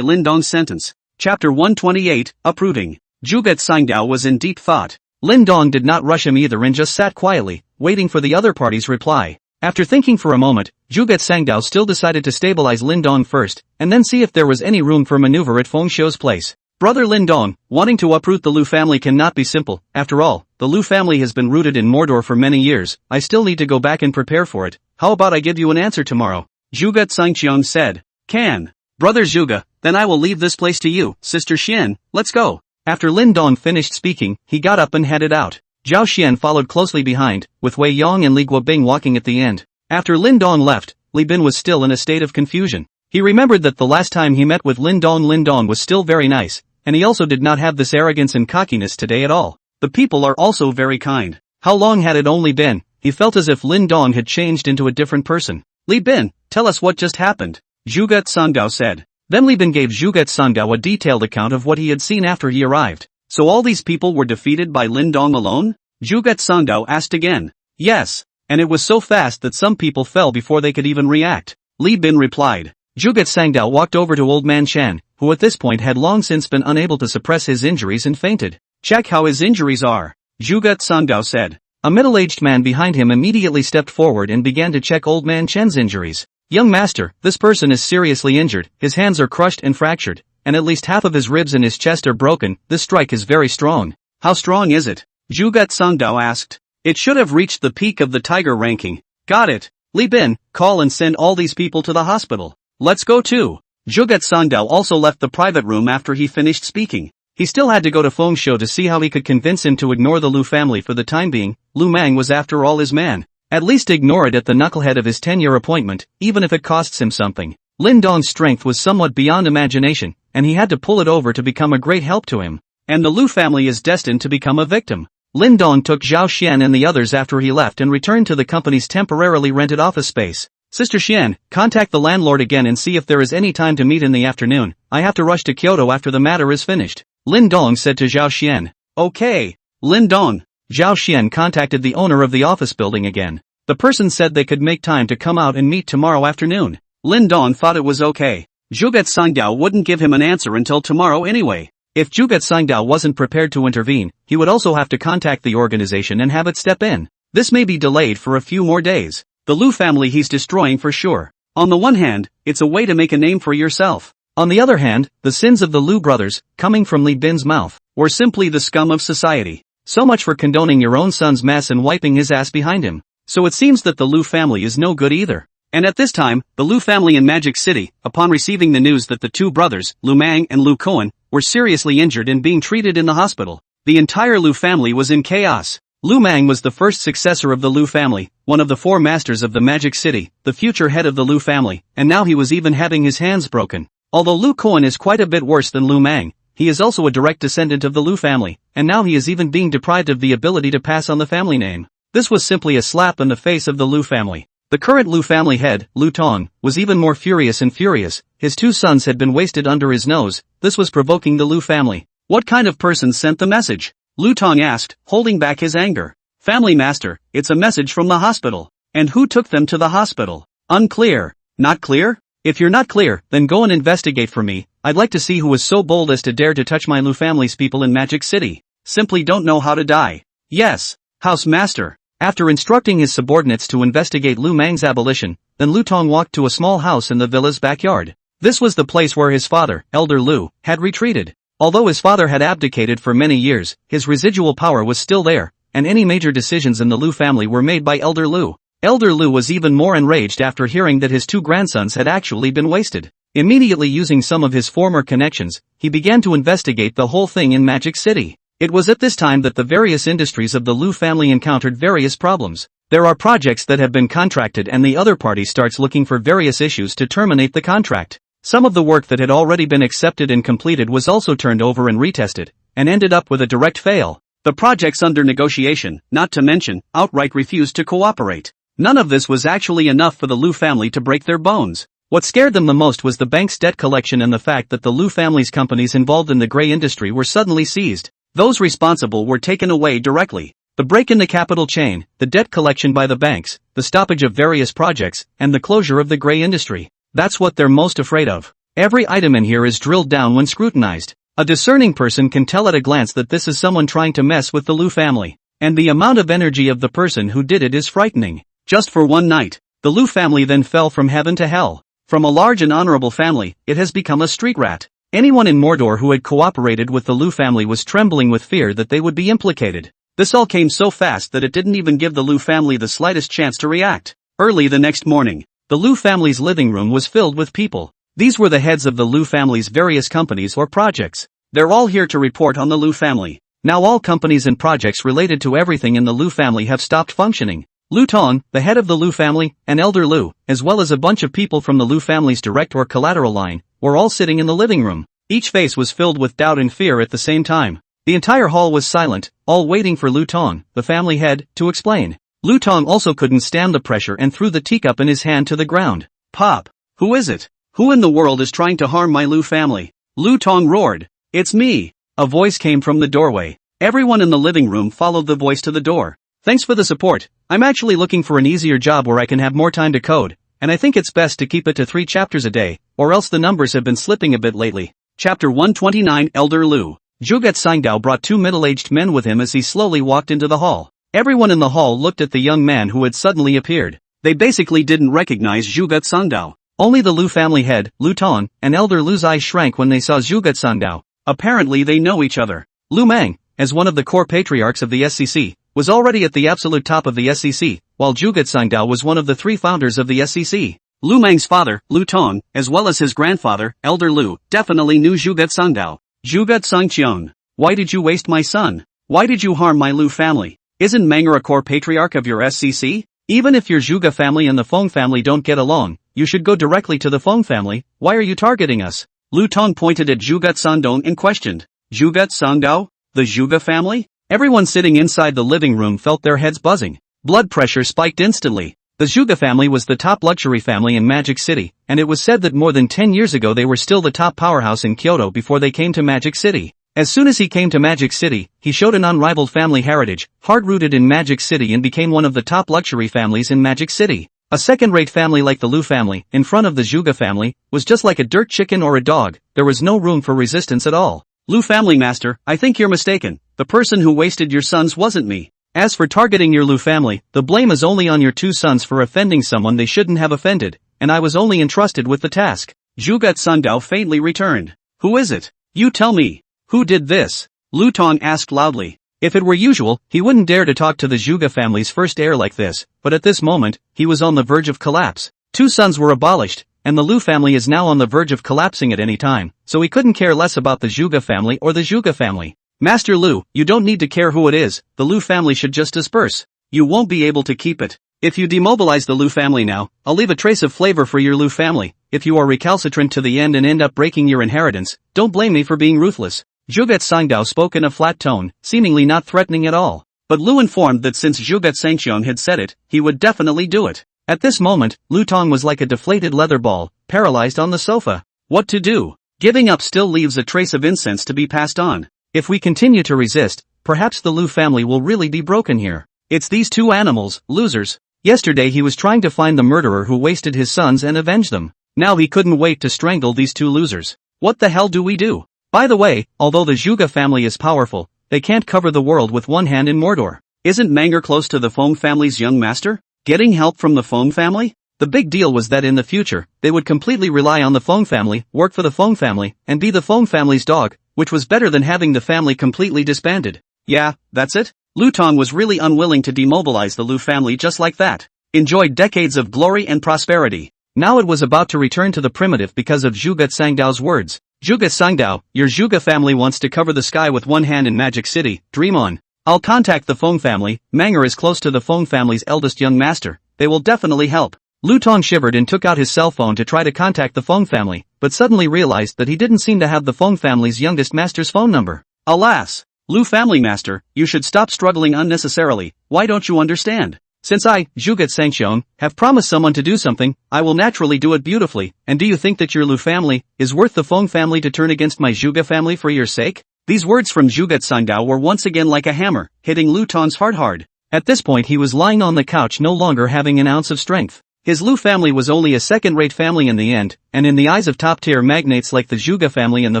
Lin Dong's sentence. Chapter 128, Uprooting. Zhu Sangdao was in deep thought. Lin Dong did not rush him either and just sat quietly, waiting for the other party's reply. After thinking for a moment, Zhu Sangdao still decided to stabilize Lin Dong first, and then see if there was any room for maneuver at Fengshuo's place. Brother Lin Dong, wanting to uproot the Lu family cannot be simple. After all, the Lu family has been rooted in Mordor for many years. I still need to go back and prepare for it. How about I give you an answer tomorrow? Zhu Sangxiong said. Can. Brother Zhuge, then I will leave this place to you, Sister Xian, let's go. After Lin Dong finished speaking, he got up and headed out. Zhao Xian followed closely behind, with Wei Yong and Li Guobing walking at the end. After Lin Dong left, Li Bin was still in a state of confusion. He remembered that the last time he met with Lin Dong was still very nice, and he also did not have this arrogance and cockiness today at all. The people are also very kind. How long had it only been? He felt as if Lin Dong had changed into a different person. Li Bin, tell us what just happened, Zhu Sangdao said. Then Li Bin gave Zhu Sangdao a detailed account of what he had seen after he arrived. So all these people were defeated by Lin Dong alone? Zhu Sangdao asked again. Yes. And it was so fast that some people fell before they could even react. Li Bin replied. Zhu Sangdao walked over to Old Man Shan, who at this point had long since been unable to suppress his injuries and fainted. Check how his injuries are, Zhuge Sangdao said. A middle-aged man behind him immediately stepped forward and began to check old man Chen's injuries. Young master, this person is seriously injured, his hands are crushed and fractured, and at least half of his ribs and his chest are broken. This strike is very strong. How strong is it? Zhuge Sangdao asked. It should have reached the peak of the tiger ranking. Got it. Li Bin, call and send all these people to the hospital. Let's go too. Zhuge Sangdao also left the private room after he finished speaking. He still had to go to Feng Shuo to see how he could convince him to ignore the Lu family for the time being. Lu Mang was after all his man. At least ignore it at the knucklehead of his 10-year appointment, even if it costs him something. Lin Dong's strength was somewhat beyond imagination, and he had to pull it over to become a great help to him. And the Lu family is destined to become a victim. Lin Dong took Zhao Xian and the others after he left and returned to the company's temporarily rented office space. Sister Xian, contact the landlord again and see if there is any time to meet in the afternoon. I have to rush to Kyoto after the matter is finished. Lin Dong said to Zhao Xian. Okay. Lin Dong. Zhao Xian contacted the owner of the office building again. The person said they could make time to come out and meet tomorrow afternoon. Lin Dong thought it was okay. Zhuge Sangdao wouldn't give him an answer until tomorrow anyway. If Zhuge Sangdao wasn't prepared to intervene, he would also have to contact the organization and have it step in. This may be delayed for a few more days. The Lu family he's destroying for sure. On the one hand, it's a way to make a name for yourself. On the other hand, the sins of the Lu brothers, coming from Li Bin's mouth, were simply the scum of society. So much for condoning your own son's mess and wiping his ass behind him. So it seems that the Lu family is no good either. And at this time, the Lu family in Magic City, upon receiving the news that the two brothers, Lu Mang and Lu Koan, were seriously injured and being treated in the hospital, the entire Lu family was in chaos. Lu Mang was the first successor of the Lu family, one of the four masters of the Magic City, the future head of the Lu family, and now he was even having his hands broken. Although Lu Koan is quite a bit worse than Lu Mang, he is also a direct descendant of the Lu family, and now he is even being deprived of the ability to pass on the family name. This was simply a slap in the face of the Lu family. The current Lu family head, Lu Tong, was even more furious and furious. His two sons had been wasted under his nose. This was provoking the Lu family. What kind of person sent the message? Lu Tong asked, holding back his anger. Family master, it's a message from the hospital. And who took them to the hospital? Unclear. Not clear? If you're not clear, then go and investigate for me. I'd like to see who was so bold as to dare to touch my Lu family's people in Magic City. Simply don't know how to die. Yes. House master. After instructing his subordinates to investigate Lu Mang's abolition, then Lu Tong walked to a small house in the villa's backyard. This was the place where his father, Elder Lu, had retreated. Although his father had abdicated for many years, his residual power was still there, and any major decisions in the Lu family were made by Elder Lu. Elder Lu was even more enraged after hearing that his two grandsons had actually been wasted. Immediately using some of his former connections, he began to investigate the whole thing in Magic City. It was at this time that the various industries of the Lu family encountered various problems. There are projects that have been contracted and the other party starts looking for various issues to terminate the contract. Some of the work that had already been accepted and completed was also turned over and retested, and ended up with a direct fail. The projects under negotiation, not to mention, outright refused to cooperate. None of this was actually enough for the Lu family to break their bones. What scared them the most was the bank's debt collection and the fact that the Lu family's companies involved in the gray industry were suddenly seized. Those responsible were taken away directly. The break in the capital chain, the debt collection by the banks, the stoppage of various projects, and the closure of the gray industry. That's what they're most afraid of. Every item in here is drilled down when scrutinized. A discerning person can tell at a glance that this is someone trying to mess with the Lu family. And the amount of energy of the person who did it is frightening. Just for one night, the Lu family then fell from heaven to hell. From a large and honorable family, it has become a street rat. Anyone in Mordor who had cooperated with the Lu family was trembling with fear that they would be implicated. This all came so fast that it didn't even give the Lu family the slightest chance to react. Early the next morning, the Lu family's living room was filled with people. These were the heads of the Lu family's various companies or projects. They're all here to report on the Lu family. Now all companies and projects related to everything in the Lu family have stopped functioning. Lu Tong, the head of the Lu family, and Elder Lu, as well as a bunch of people from the Lu family's direct or collateral line, were all sitting in the living room. Each face was filled with doubt and fear at the same time. The entire hall was silent, all waiting for Lu Tong, the family head, to explain. Lu Tong also couldn't stand the pressure and threw the teacup in his hand to the ground. Pop! Who is it? Who in the world is trying to harm my Lu family? Lu Tong roared. It's me! A voice came from the doorway. Everyone in the living room followed the voice to the door. Thanks for the support. I'm actually looking for an easier job where I can have more time to code, and I think it's best to keep it to 3 chapters a day, or else the numbers have been slipping a bit lately. Chapter 129 Elder Lu. Zhuge Sangdao brought two middle-aged men with him as he slowly walked into the hall. Everyone in the hall looked at the young man who had suddenly appeared. They basically didn't recognize Zhuge Sangdao. Only the Lu family head, Lu Tong, and Elder Lu's eyes shrank when they saw Zhuge Sangdao. Apparently they know each other. Lu Mang, as one of the core patriarchs of the SCC, was already at the absolute top of the SCC, while Zhuge Sangdao was one of the three founders of the SCC. Lu Mang's father, Lu Tong, as well as his grandfather, Elder Lu, definitely knew Zhuge Sangdao. Zhuge Sangqian, why did you waste my son? Why did you harm my Lu family? Isn't manga a core patriarch of your SCC? Even if your Zhuge family and the Feng family don't get along, you should go directly to the Feng family. Why are you targeting us? Lu Tong pointed at Zhuge Sangdong and questioned. Zhuge Sangdao? The Zhuge family? Everyone sitting inside the living room felt their heads buzzing. Blood pressure spiked instantly. The Zhuge family was the top luxury family in Magic City, and it was said that more than 10 years ago they were still the top powerhouse in Kyoto before they came to Magic City. As soon as he came to Magic City, he showed an unrivaled family heritage, hard-rooted in Magic City, and became one of the top luxury families in Magic City. A second-rate family like the Lu family, in front of the Zhuge family, was just like a dirt chicken or a dog. There was no room for resistance at all. Lu family master, I think you're mistaken. The person who wasted your sons wasn't me. As for targeting your Lu family, the blame is only on your two sons for offending someone they shouldn't have offended, and I was only entrusted with the task. Zhuge Sangdao faintly returned. Who is it? You tell me. Who did this? Lu Tong asked loudly. If it were usual, he wouldn't dare to talk to the Zhuge family's first heir like this, but at this moment, he was on the verge of collapse. Two sons were abolished, and the Lu family is now on the verge of collapsing at any time, so he couldn't care less about the Zhuge family or the Zhuge family. Master Lu, you don't need to care who it is, the Lu family should just disperse. You won't be able to keep it. If you demobilize the Lu family now, I'll leave a trace of flavor for your Lu family. If you are recalcitrant to the end and end up breaking your inheritance, don't blame me for being ruthless. Zhuge Sangdao spoke in a flat tone, seemingly not threatening at all. But Lu informed that since Zhuge Sangqian had said it, he would definitely do it. At this moment, Lu Tong was like a deflated leather ball, paralyzed on the sofa. What to do? Giving up still leaves a trace of incense to be passed on. If we continue to resist, perhaps the Lu family will really be broken here. It's these two animals, losers. Yesterday he was trying to find the murderer who wasted his sons and avenge them. Now he couldn't wait to strangle these two losers. What the hell do we do? By the way, although the Zhuge family is powerful, they can't cover the world with one hand in Mordor. Isn't Manga close to the Feng family's young master? Getting help from the Feng family? The big deal was that in the future, they would completely rely on the Feng family, work for the Feng family, and be the Feng family's dog, which was better than having the family completely disbanded. Yeah, that's it? Lu Tong was really unwilling to demobilize the Lu family just like that. Enjoyed decades of glory and prosperity. Now it was about to return to the primitive because of Zhuge Sangdao's words. Zhuge Sangdao, your Zhuge family wants to cover the sky with one hand in Magic City, dream on. I'll contact the Feng family. Manga is close to the Feng family's eldest young master, they will definitely help. Lu Tong shivered and took out his cell phone to try to contact the Feng family, but suddenly realized that he didn't seem to have the Feng family's youngest master's phone number. Alas! Lu family master, you should stop struggling unnecessarily. Why don't you understand? Since I, Zhuge Sangqian, have promised someone to do something, I will naturally do it beautifully. And do you think that your Lu family is worth the Feng family to turn against my Zhuge family for your sake? These words from Zhuge Sangdao were once again like a hammer, hitting Lu Tong's heart hard. At this point he was lying on the couch no longer having an ounce of strength. His Lu family was only a second-rate family in the end, and in the eyes of top-tier magnates like the Zhuge family and the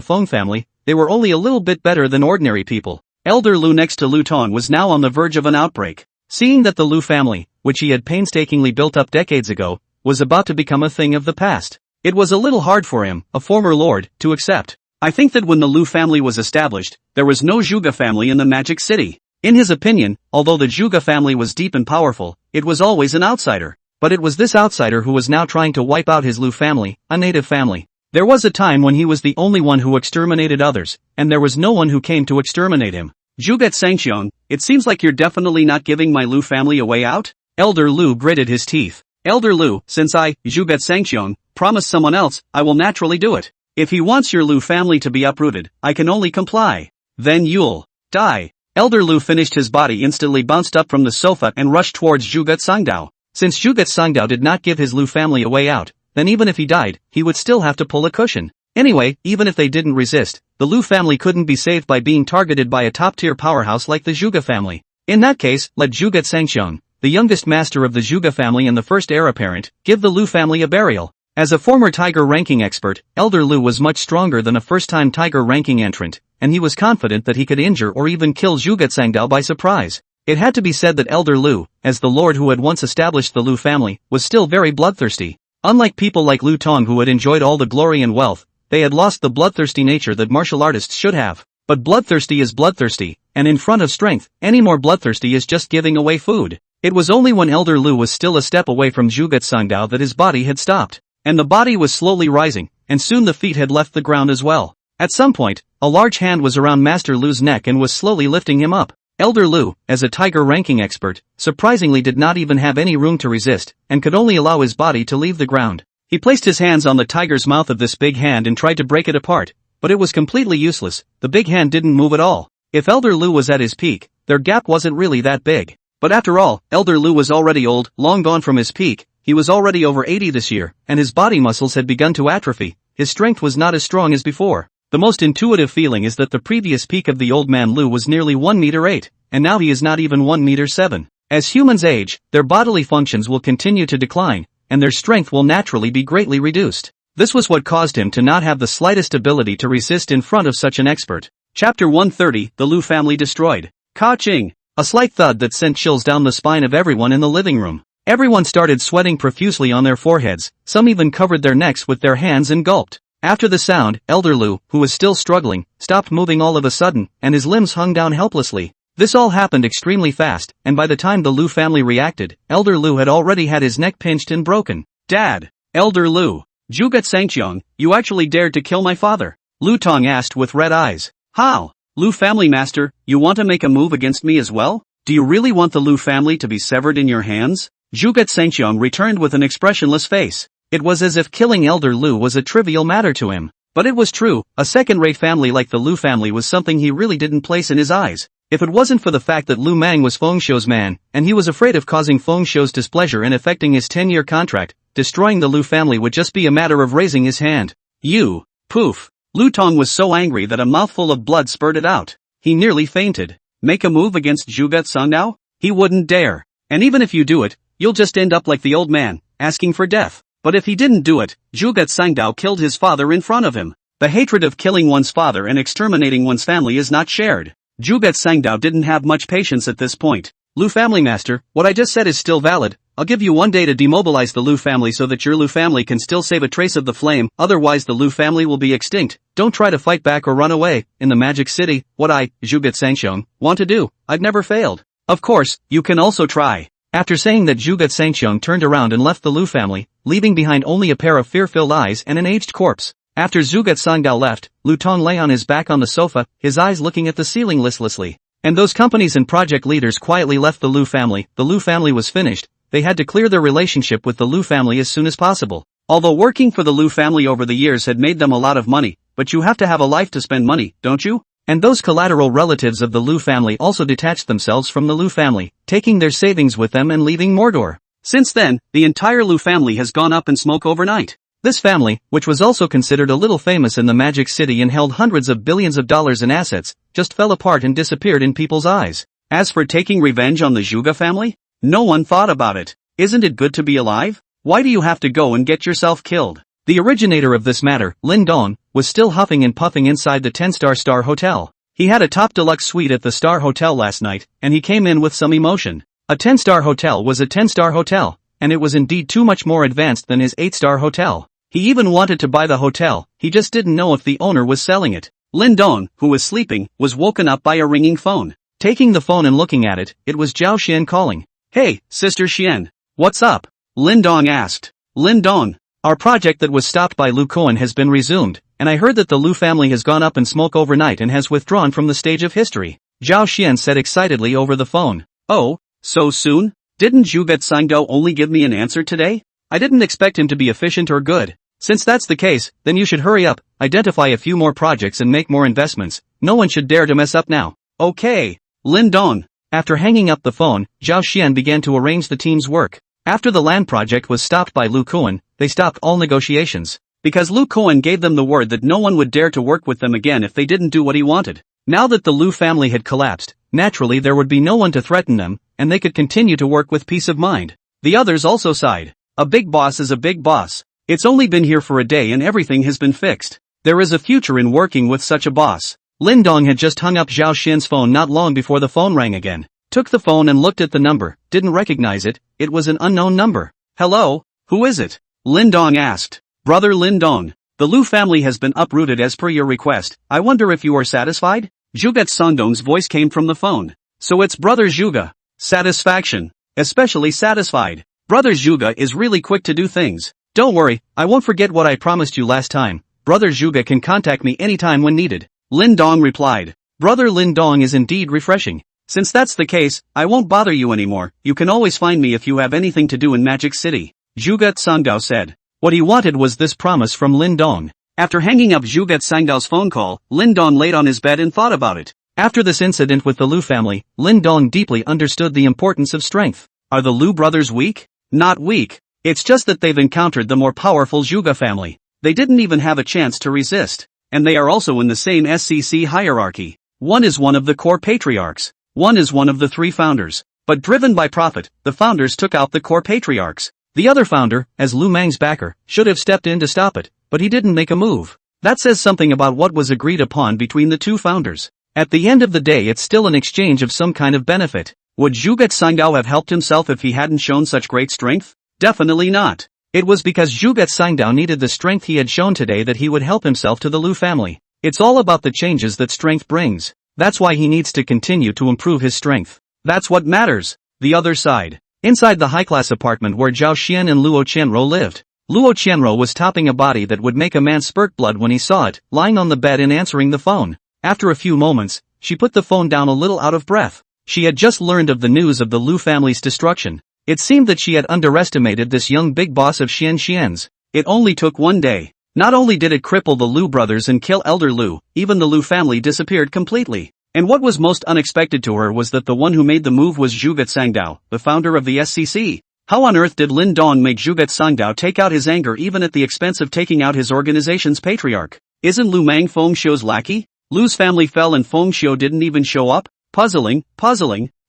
Feng family, they were only a little bit better than ordinary people. Elder Lu next to Lu Tong was now on the verge of an outbreak. Seeing that the Lu family, which he had painstakingly built up decades ago, was about to become a thing of the past, it was a little hard for him, a former lord, to accept. I think that when the Lu family was established, there was no Zhuge family in the Magic City. In his opinion, although the Zhuge family was deep and powerful, it was always an outsider. But it was this outsider who was now trying to wipe out his Lu family, a native family. There was a time when he was the only one who exterminated others, and there was no one who came to exterminate him. Zhuge Sangqian, it seems like you're definitely not giving my Lu family a way out? Elder Lu gritted his teeth. Elder Lu, since I, Zhuge Sangqian, promised someone else, I will naturally do it. If he wants your Lu family to be uprooted, I can only comply. Then you'll die. Elder Lu finished his body instantly bounced up from the sofa and rushed towards Zhuge Sangdao. Since Zhuge Sangdao did not give his Lu family a way out, then even if he died, he would still have to pull a cushion. Anyway, even if they didn't resist, the Lu family couldn't be saved by being targeted by a top-tier powerhouse like the Zhuge family. In that case, let Zhuge Sangqian, the youngest master of the Zhuge family and the first heir apparent, give the Lu family a burial. As a former tiger ranking expert, Elder Lu was much stronger than a first-time tiger ranking entrant, and he was confident that he could injure or even kill Zhuge Sangdao by surprise. It had to be said that Elder Lu, as the lord who had once established the Lu family, was still very bloodthirsty. Unlike people like Lu Tong who had enjoyed all the glory and wealth, they had lost the bloodthirsty nature that martial artists should have. But bloodthirsty is bloodthirsty, and in front of strength, any more bloodthirsty is just giving away food. It was only when Elder Lu was still a step away from Zhuge Sangdao that his body had stopped. And the body was slowly rising, and soon the feet had left the ground as well. At some point, a large hand was around Master Lu's neck and was slowly lifting him up. Elder Lu, as a tiger ranking expert, surprisingly did not even have any room to resist, and could only allow his body to leave the ground. He placed his hands on the tiger's mouth of this big hand and tried to break it apart, but it was completely useless. The big hand didn't move at all. If Elder Lu was at his peak, their gap wasn't really that big. But after all, Elder Lu was already old, long gone from his peak. He was already over 80 this year, and his body muscles had begun to atrophy. His strength was not as strong as before. The most intuitive feeling is that the previous peak of the old man Lu was nearly 1 meter 8, and now he is not even 1 meter 7. As humans age, their bodily functions will continue to decline, and their strength will naturally be greatly reduced. This was what caused him to not have the slightest ability to resist in front of such an expert. Chapter 130, The Lu Family Destroyed. Ka-ching! A slight thud that sent chills down the spine of everyone in the living room. Everyone started sweating profusely on their foreheads, some even covered their necks with their hands and gulped. After the sound, Elder Lu, who was still struggling, stopped moving all of a sudden, and his limbs hung down helplessly. This all happened extremely fast, and by the time the Lu family reacted, Elder Lu had already had his neck pinched and broken. Dad! Elder Lu! Zhuge Sangqiang, you actually dared to kill my father? Lu Tong asked with red eyes. How? Lu family master, you want to make a move against me as well? Do you really want the Lu family to be severed in your hands? Zhuge Sangqiang returned with an expressionless face. It was as if killing Elder Lu was a trivial matter to him. But it was true, a second-rate family like the Lu family was something he really didn't place in his eyes. If it wasn't for the fact that Lu Mang was Feng Shou's man, and he was afraid of causing Feng Shou's displeasure and affecting his 10-year contract, destroying the Lu family would just be a matter of raising his hand. You! Poof! Lu Tong was so angry that a mouthful of blood spurted out. He nearly fainted. Make a move against Zhuge Sangdao? He wouldn't dare. And even if you do it, you'll just end up like the old man, asking for death. But if he didn't do it, Zhuge Sangdao killed his father in front of him. The hatred of killing one's father and exterminating one's family is not shared. Zhuge Sangdao didn't have much patience at this point. Lu family master, what I just said is still valid. I'll give you 1 day to demobilize the Lu family so that your Lu family can still save a trace of the flame, otherwise the Lu family will be extinct. Don't try to fight back or run away. In the Magic City, what I, Zhuge Sangqiang, want to do, I've never failed. Of course, you can also try. After saying that, Zhuge Sangqiang turned around and left the Lu family, leaving behind only a pair of fear-filled eyes and an aged corpse. After Zhuge Sangdao left, Lu Tong lay on his back on the sofa, his eyes looking at the ceiling listlessly. And those companies and project leaders quietly left the Lu family. The Lu family was finished. They had to clear their relationship with the Lu family as soon as possible. Although working for the Lu family over the years had made them a lot of money, but you have to have a life to spend money, don't you? And those collateral relatives of the Lu family also detached themselves from the Lu family, taking their savings with them and leaving Mordor. Since then, the entire Lu family has gone up in smoke overnight. This family, which was also considered a little famous in the Magic City and held hundreds of billions of dollars in assets, just fell apart and disappeared in people's eyes. As for taking revenge on the Zhuge family, no one thought about it. Isn't it good to be alive? Why do you have to go and get yourself killed? The originator of this matter, Lin Dong, was still huffing and puffing inside the 10-star hotel. He had a top deluxe suite at the Star Hotel last night, and he came in with some emotion. A 10-star hotel was a 10-star hotel, and it was indeed too much more advanced than his 8-star hotel. He even wanted to buy the hotel, he just didn't know if the owner was selling it. Lin Dong, who was sleeping, was woken up by a ringing phone. Taking the phone and looking at it, it was Zhao Xian calling. Hey, Sister Xian. What's up? Lin Dong asked. Lin Dong. Our project that was stopped by Lu Koan has been resumed, and I heard that the Lu family has gone up in smoke overnight and has withdrawn from the stage of history. Zhao Xian said excitedly over the phone. Oh, so soon? Didn't Zhuge Sangdao only give me an answer today? I didn't expect him to be efficient or good. Since that's the case, then you should hurry up, identify a few more projects and make more investments. No one should dare to mess up now. Okay. Lin Dong. After hanging up the phone, Zhao Xian began to arrange the team's work. After the land project was stopped by Lu Koan, they stopped all negotiations. Because Lu Koan gave them the word that no one would dare to work with them again if they didn't do what he wanted. Now that the Lu family had collapsed, naturally there would be no one to threaten them, and they could continue to work with peace of mind. The others also sighed. A big boss is a big boss. It's only been here for a day and everything has been fixed. There is a future in working with such a boss. Lin Dong had just hung up Zhao Xian's phone not long before the phone rang again. Took the phone and looked at the number, didn't recognize it, it was an unknown number. Hello, who is it? Lin Dong asked. Brother Lin Dong. The Lu family has been uprooted as per your request, I wonder if you are satisfied? Zhuge Sangdong's voice came from the phone. So it's Brother Zhuge. Satisfaction. Especially satisfied. Brother Zhuge is really quick to do things. Don't worry, I won't forget what I promised you last time. Brother Zhuge can contact me anytime when needed. Lin Dong replied. Brother Lin Dong is indeed refreshing. Since that's the case, I won't bother you anymore, you can always find me if you have anything to do in Magic City. Zhuge Sangdao said. What he wanted was this promise from Lin Dong. After hanging up Zhuge Sangdao's phone call, Lin Dong laid on his bed and thought about it. After this incident with the Lu family, Lin Dong deeply understood the importance of strength. Are the Lu brothers weak? Not weak. It's just that they've encountered the more powerful Zhuge family. They didn't even have a chance to resist. And they are also in the same SCC hierarchy. One is one of the core patriarchs. One is one of the three founders. But driven by profit, the founders took out the core patriarchs. The other founder, as Lu Mang's backer, should have stepped in to stop it, but he didn't make a move. That says something about what was agreed upon between the two founders. At the end of the day it's still an exchange of some kind of benefit. Would Zhuge Sangdao have helped himself if he hadn't shown such great strength? Definitely not. It was because Zhuge Sangdao needed the strength he had shown today that he would help himself to the Lu family. It's all about the changes that strength brings. That's why he needs to continue to improve his strength. That's what matters. The other side. Inside the high-class apartment where Zhao Xian and Luo Qianruo lived. Luo Qianruo was topping a body that would make a man spurt blood when he saw it, lying on the bed and answering the phone. After a few moments, she put the phone down a little out of breath. She had just learned of the news of the Lu family's destruction. It seemed that she had underestimated this young big boss of Xian's. It only took one day. Not only did it cripple the Lu brothers and kill Elder Lu, even the Lu family disappeared completely. And what was most unexpected to her was that the one who made the move was Zhuge Sangdao, the founder of the SCC. How on earth did Lin Dong make Zhuge Sangdao take out his anger even at the expense of taking out his organization's patriarch? Isn't Lu Mang Feng Xiu's lackey? Lu's family fell and Feng Xiu didn't even show up? Puzzling.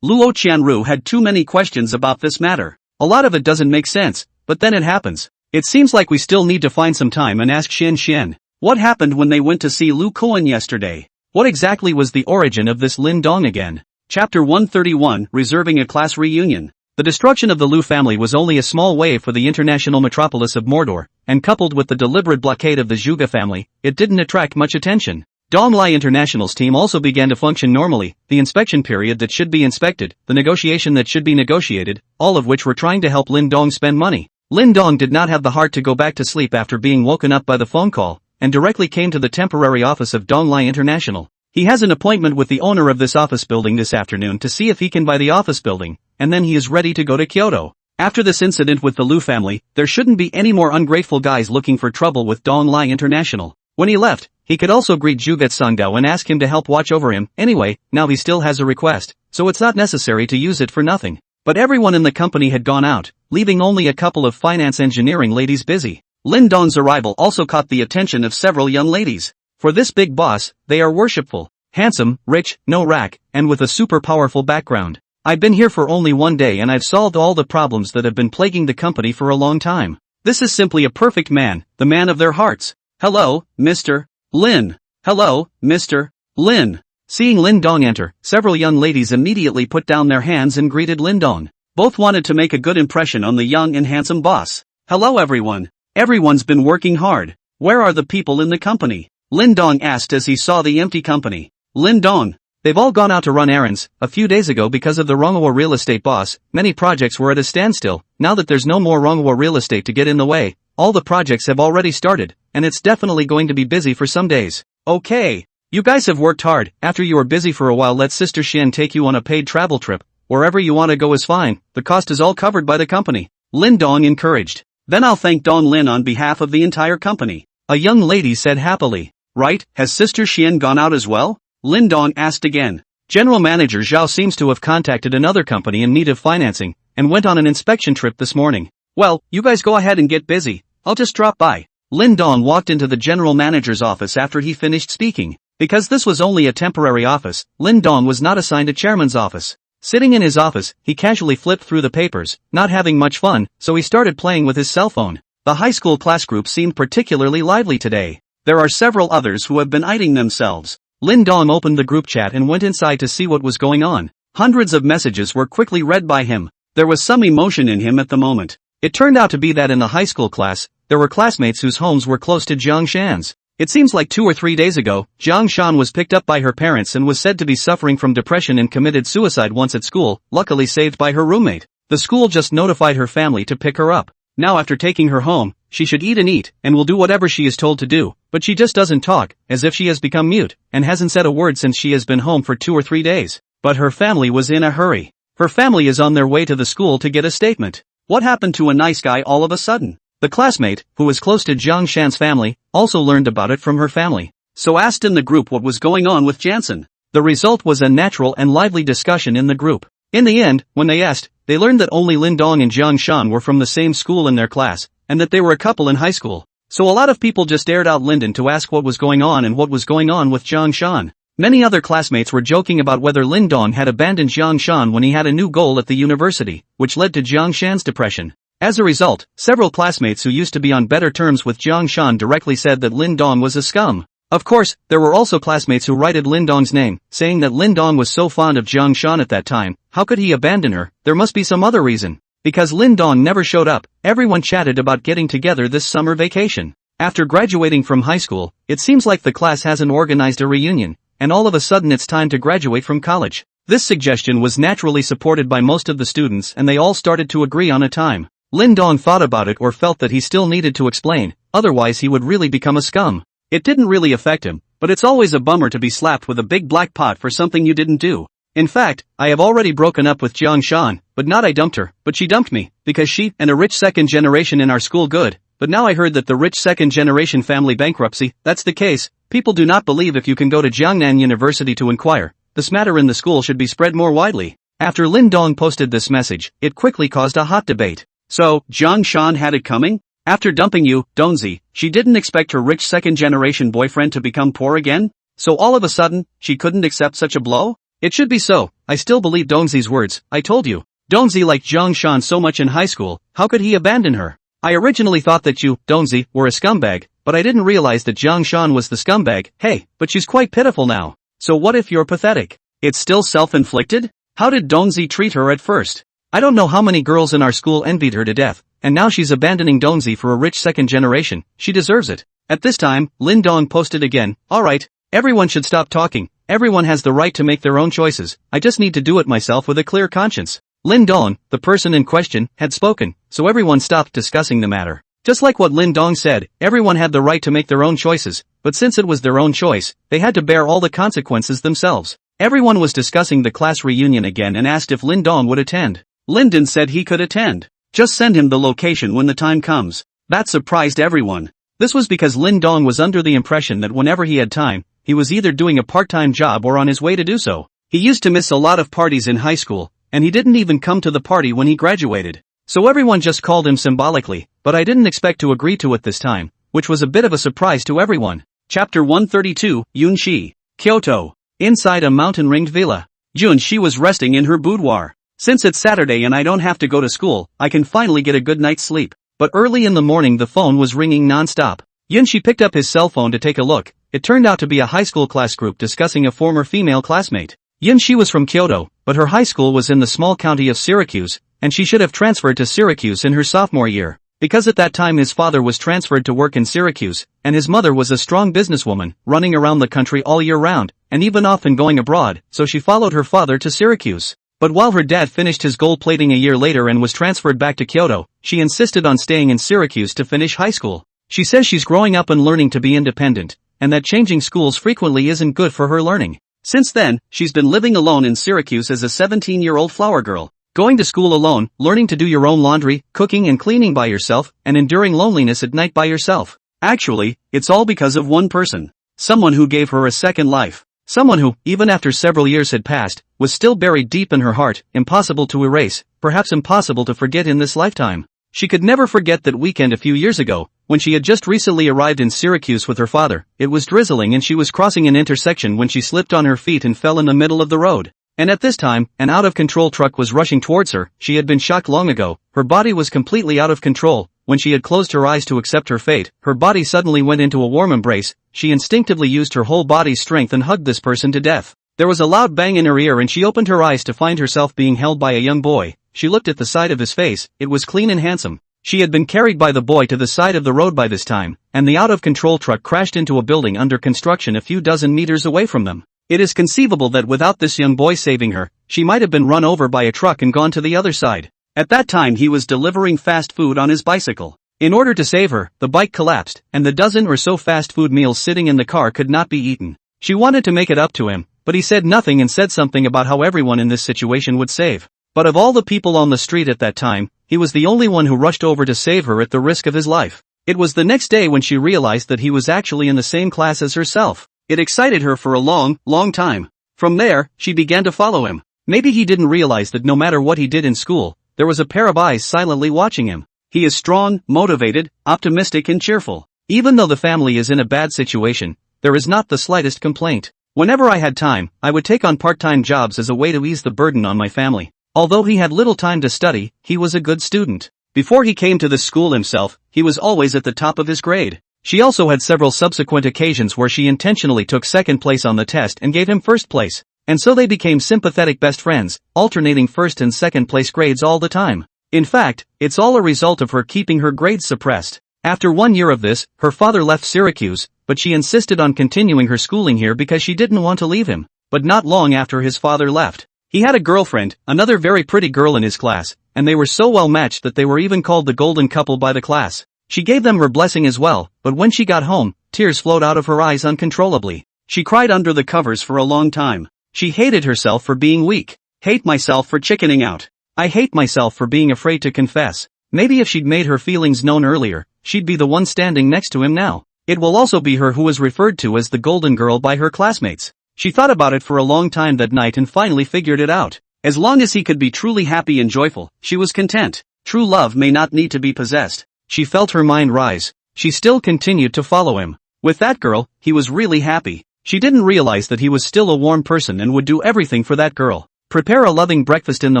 Luo Qianru had too many questions about this matter. A lot of it doesn't make sense, but then it happens. It seems like we still need to find some time and ask Xian. What happened when they went to see Lu Kuan yesterday? What exactly was the origin of this Lin Dong again? Chapter 131, Reserving a Class Reunion. The destruction of the Lu family was only a small wave for the international metropolis of Mordor, and coupled with the deliberate blockade of the Zhuge family, it didn't attract much attention. Donglai International's team also began to function normally, the inspection period that should be inspected, the negotiation that should be negotiated, all of which were trying to help Lin Dong spend money. Lin Dong did not have the heart to go back to sleep after being woken up by the phone call, and directly came to the temporary office of Donglai International. He has an appointment with the owner of this office building this afternoon to see if he can buy the office building, and then he is ready to go to Kyoto. After this incident with the Lu family, there shouldn't be any more ungrateful guys looking for trouble with Donglai International. When he left, he could also greet Zhuge Sangdao and ask him to help watch over him. Anyway, now he still has a request, so it's not necessary to use it for nothing. But everyone in the company had gone out, leaving only a couple of finance engineering ladies busy. Lin Dong's arrival also caught the attention of several young ladies. For this big boss, they are worshipful, handsome, rich, no rack, and with a super powerful background. I've been here for only one day and I've solved all the problems that have been plaguing the company for a long time. This is simply a perfect man, the man of their hearts. Hello, Mr. Lin. Hello, Mr. Lin. Seeing Lin Dong enter, several young ladies immediately put down their hands and greeted Lin Dong. Both wanted to make a good impression on the young and handsome boss. Hello everyone. Everyone's been working hard. Where are the people in the company? Lin Dong asked as he saw the empty company. Lin Dong. They've all gone out to run errands. A few days ago because of the Ronghua real estate boss, many projects were at a standstill. Now that there's no more Ronghua real estate to get in the way, all the projects have already started, and it's definitely going to be busy for some days. Okay. You guys have worked hard. After you are busy for a while, let Sister Xian take you on a paid travel trip. Wherever you want to go is fine. The cost is all covered by the company. Lin Dong encouraged. Then I'll thank Dong Lin on behalf of the entire company. A young lady said happily. Right, has Sister Xian gone out as well? Lin Dong asked again. General Manager Zhao seems to have contacted another company in need of financing, and went on an inspection trip this morning. Well, you guys go ahead and get busy. I'll just drop by. Lin Dong walked into the general manager's office after he finished speaking. Because this was only a temporary office, Lin Dong was not assigned a chairman's office. Sitting in his office, he casually flipped through the papers, not having much fun, so he started playing with his cell phone. The high school class group seemed particularly lively today. There are several others who have been eyeing themselves. Lin Dong opened the group chat and went inside to see what was going on. Hundreds of messages were quickly read by him. There was some emotion in him at the moment. It turned out to be that in the high school class, there were classmates whose homes were close to Jiang Shan's. It seems like 2 or 3 days ago, Jiang Shan was picked up by her parents and was said to be suffering from depression and committed suicide once at school, luckily saved by her roommate. The school just notified her family to pick her up. Now after taking her home, she should eat, and will do whatever she is told to do, but she just doesn't talk, as if she has become mute, and hasn't said a word since she has been home for 2 or 3 days. But her family was in a hurry. Her family is on their way to the school to get a statement. What happened to a nice guy all of a sudden? The classmate, who was close to Jiang Shan's family, also learned about it from her family. So asked in the group what was going on with Jansen. The result was a natural and lively discussion in the group. In the end, when they asked, they learned that only Lin Dong and Jiang Shan were from the same school in their class, and that they were a couple in high school. So a lot of people just aired out Linden to ask what was going on and what was going on with Jiang Shan. Many other classmates were joking about whether Lin Dong had abandoned Jiang Shan when he had a new goal at the university, which led to Jiang Shan's depression. As a result, several classmates who used to be on better terms with Jiang Shan directly said that Lin Dong was a scum. Of course, there were also classmates who righted Lin Dong's name, saying that Lin Dong was so fond of Jiang Shan at that time, how could he abandon her? There must be some other reason. Because Lin Dong never showed up, everyone chatted about getting together this summer vacation. After graduating from high school, it seems like the class hasn't organized a reunion, and all of a sudden it's time to graduate from college. This suggestion was naturally supported by most of the students and they all started to agree on a time. Lin Dong thought about it or felt that he still needed to explain, otherwise he would really become a scum. It didn't really affect him, but it's always a bummer to be slapped with a big black pot for something you didn't do. In fact, I have already broken up with Jiang Shan, but not I dumped her, but she dumped me, because she and a rich second generation in our school good, but now I heard that the rich second generation family bankruptcy, that's the case. People do not believe if you can go to Jiangnan University to inquire. This matter in the school should be spread more widely. After Lin Dong posted this message, it quickly caused a hot debate. So, Jiang Shan had it coming? After dumping you, Donzi, she didn't expect her rich second-generation boyfriend to become poor again? So all of a sudden, she couldn't accept such a blow? It should be so. I still believe Donzi's words. I told you. Donzi liked Jiang Shan so much in high school, how could he abandon her? I originally thought that you, Donzi, were a scumbag, but I didn't realize that Jiang Shan was the scumbag. Hey, but she's quite pitiful now. So what if you're pathetic? It's still self-inflicted? How did Donzi treat her at first? I don't know how many girls in our school envied her to death, and now she's abandoning Donzi for a rich second generation. She deserves it. At this time, Lin Dong posted again, alright, everyone should stop talking. Everyone has the right to make their own choices. I just need to do it myself with a clear conscience. Lin Dong, the person in question, had spoken, so everyone stopped discussing the matter. Just like what Lin Dong said, everyone had the right to make their own choices, but since it was their own choice, they had to bear all the consequences themselves. Everyone was discussing the class reunion again and asked if Lin Dong would attend. Linden said he could attend. Just send him the location when the time comes. That surprised everyone. This was because Lin Dong was under the impression that whenever he had time, he was either doing a part-time job or on his way to do so. He used to miss a lot of parties in high school, and he didn't even come to the party when he graduated. So everyone just called him symbolically, but I didn't expect to agree to it this time, which was a bit of a surprise to everyone. Chapter 132, Yunxi. Kyoto. Inside a mountain-ringed villa. Junxi was resting in her boudoir. Since it's Saturday and I don't have to go to school, I can finally get a good night's sleep. But early in the morning the phone was ringing non-stop. Yunxi picked up his cell phone to take a look. It turned out to be a high school class group discussing a former female classmate. Yunxi was from Kyoto, but her high school was in the small county of Syracuse, and she should have transferred to Syracuse in her sophomore year. Because at that time his father was transferred to work in Syracuse, and his mother was a strong businesswoman, running around the country all year round, and even often going abroad, so she followed her father to Syracuse. But while her dad finished his gold plating a year later and was transferred back to Kyoto, she insisted on staying in Syracuse to finish high school. She says she's growing up and learning to be independent, and that changing schools frequently isn't good for her learning. Since then, she's been living alone in Syracuse as a 17-year-old flower girl. Going to school alone, learning to do your own laundry, cooking and cleaning by yourself, and enduring loneliness at night by yourself. Actually, it's all because of one person. Someone who gave her a second life. Someone who, even after several years had passed, was still buried deep in her heart, impossible to erase, perhaps impossible to forget in this lifetime. She could never forget that weekend a few years ago, when she had just recently arrived in Syracuse with her father. It was drizzling and she was crossing an intersection when she slipped on her feet and fell in the middle of the road. And at this time, an out-of-control truck was rushing towards her. She had been shocked long ago. Her body was completely out of control, when she had closed her eyes to accept her fate, her body suddenly went into a warm embrace. She instinctively used her whole body's strength and hugged this person to death. There was a loud bang in her ear and she opened her eyes to find herself being held by a young boy. She looked at the side of his face, it was clean and handsome. She had been carried by the boy to the side of the road by this time, and the out-of-control truck crashed into a building under construction a few dozen meters away from them. It is conceivable that without this young boy saving her, she might have been run over by a truck and gone to the other side. At that time he was delivering fast food on his bicycle. In order to save her, the bike collapsed, and the dozen or so fast food meals sitting in the car could not be eaten. She wanted to make it up to him, but he said nothing and said something about how everyone in this situation would save. But of all the people on the street at that time, he was the only one who rushed over to save her at the risk of his life. It was the next day when she realized that he was actually in the same class as herself. It excited her for a long time. From there, she began to follow him. Maybe he didn't realize that no matter what he did in school, there was a pair of eyes silently watching him. He is strong, motivated, optimistic and cheerful. Even though the family is in a bad situation, there is not the slightest complaint. Whenever I had time, I would take on part-time jobs as a way to ease the burden on my family. Although he had little time to study, he was a good student. Before he came to this school himself, he was always at the top of his grade. She also had several subsequent occasions where she intentionally took second place on the test and gave him first place. And so they became sympathetic best friends, alternating first and second place grades all the time. In fact, it's all a result of her keeping her grades suppressed. After 1 year of this, her father left Syracuse, but she insisted on continuing her schooling here because she didn't want to leave him. But not long after his father left, he had a girlfriend, another very pretty girl in his class, and they were so well matched that they were even called the golden couple by the class. She gave them her blessing as well, but when she got home, tears flowed out of her eyes uncontrollably. She cried under the covers for a long time. She hated herself for being weak. Hate myself for chickening out. I hate myself for being afraid to confess. Maybe if she'd made her feelings known earlier, she'd be the one standing next to him now. It will also be her who is referred to as the golden girl by her classmates. She thought about it for a long time that night and finally figured it out. As long as he could be truly happy and joyful, she was content. True love may not need to be possessed. She felt her mind rise. She still continued to follow him. With that girl, he was really happy. She didn't realize that he was still a warm person and would do everything for that girl. Prepare a loving breakfast in the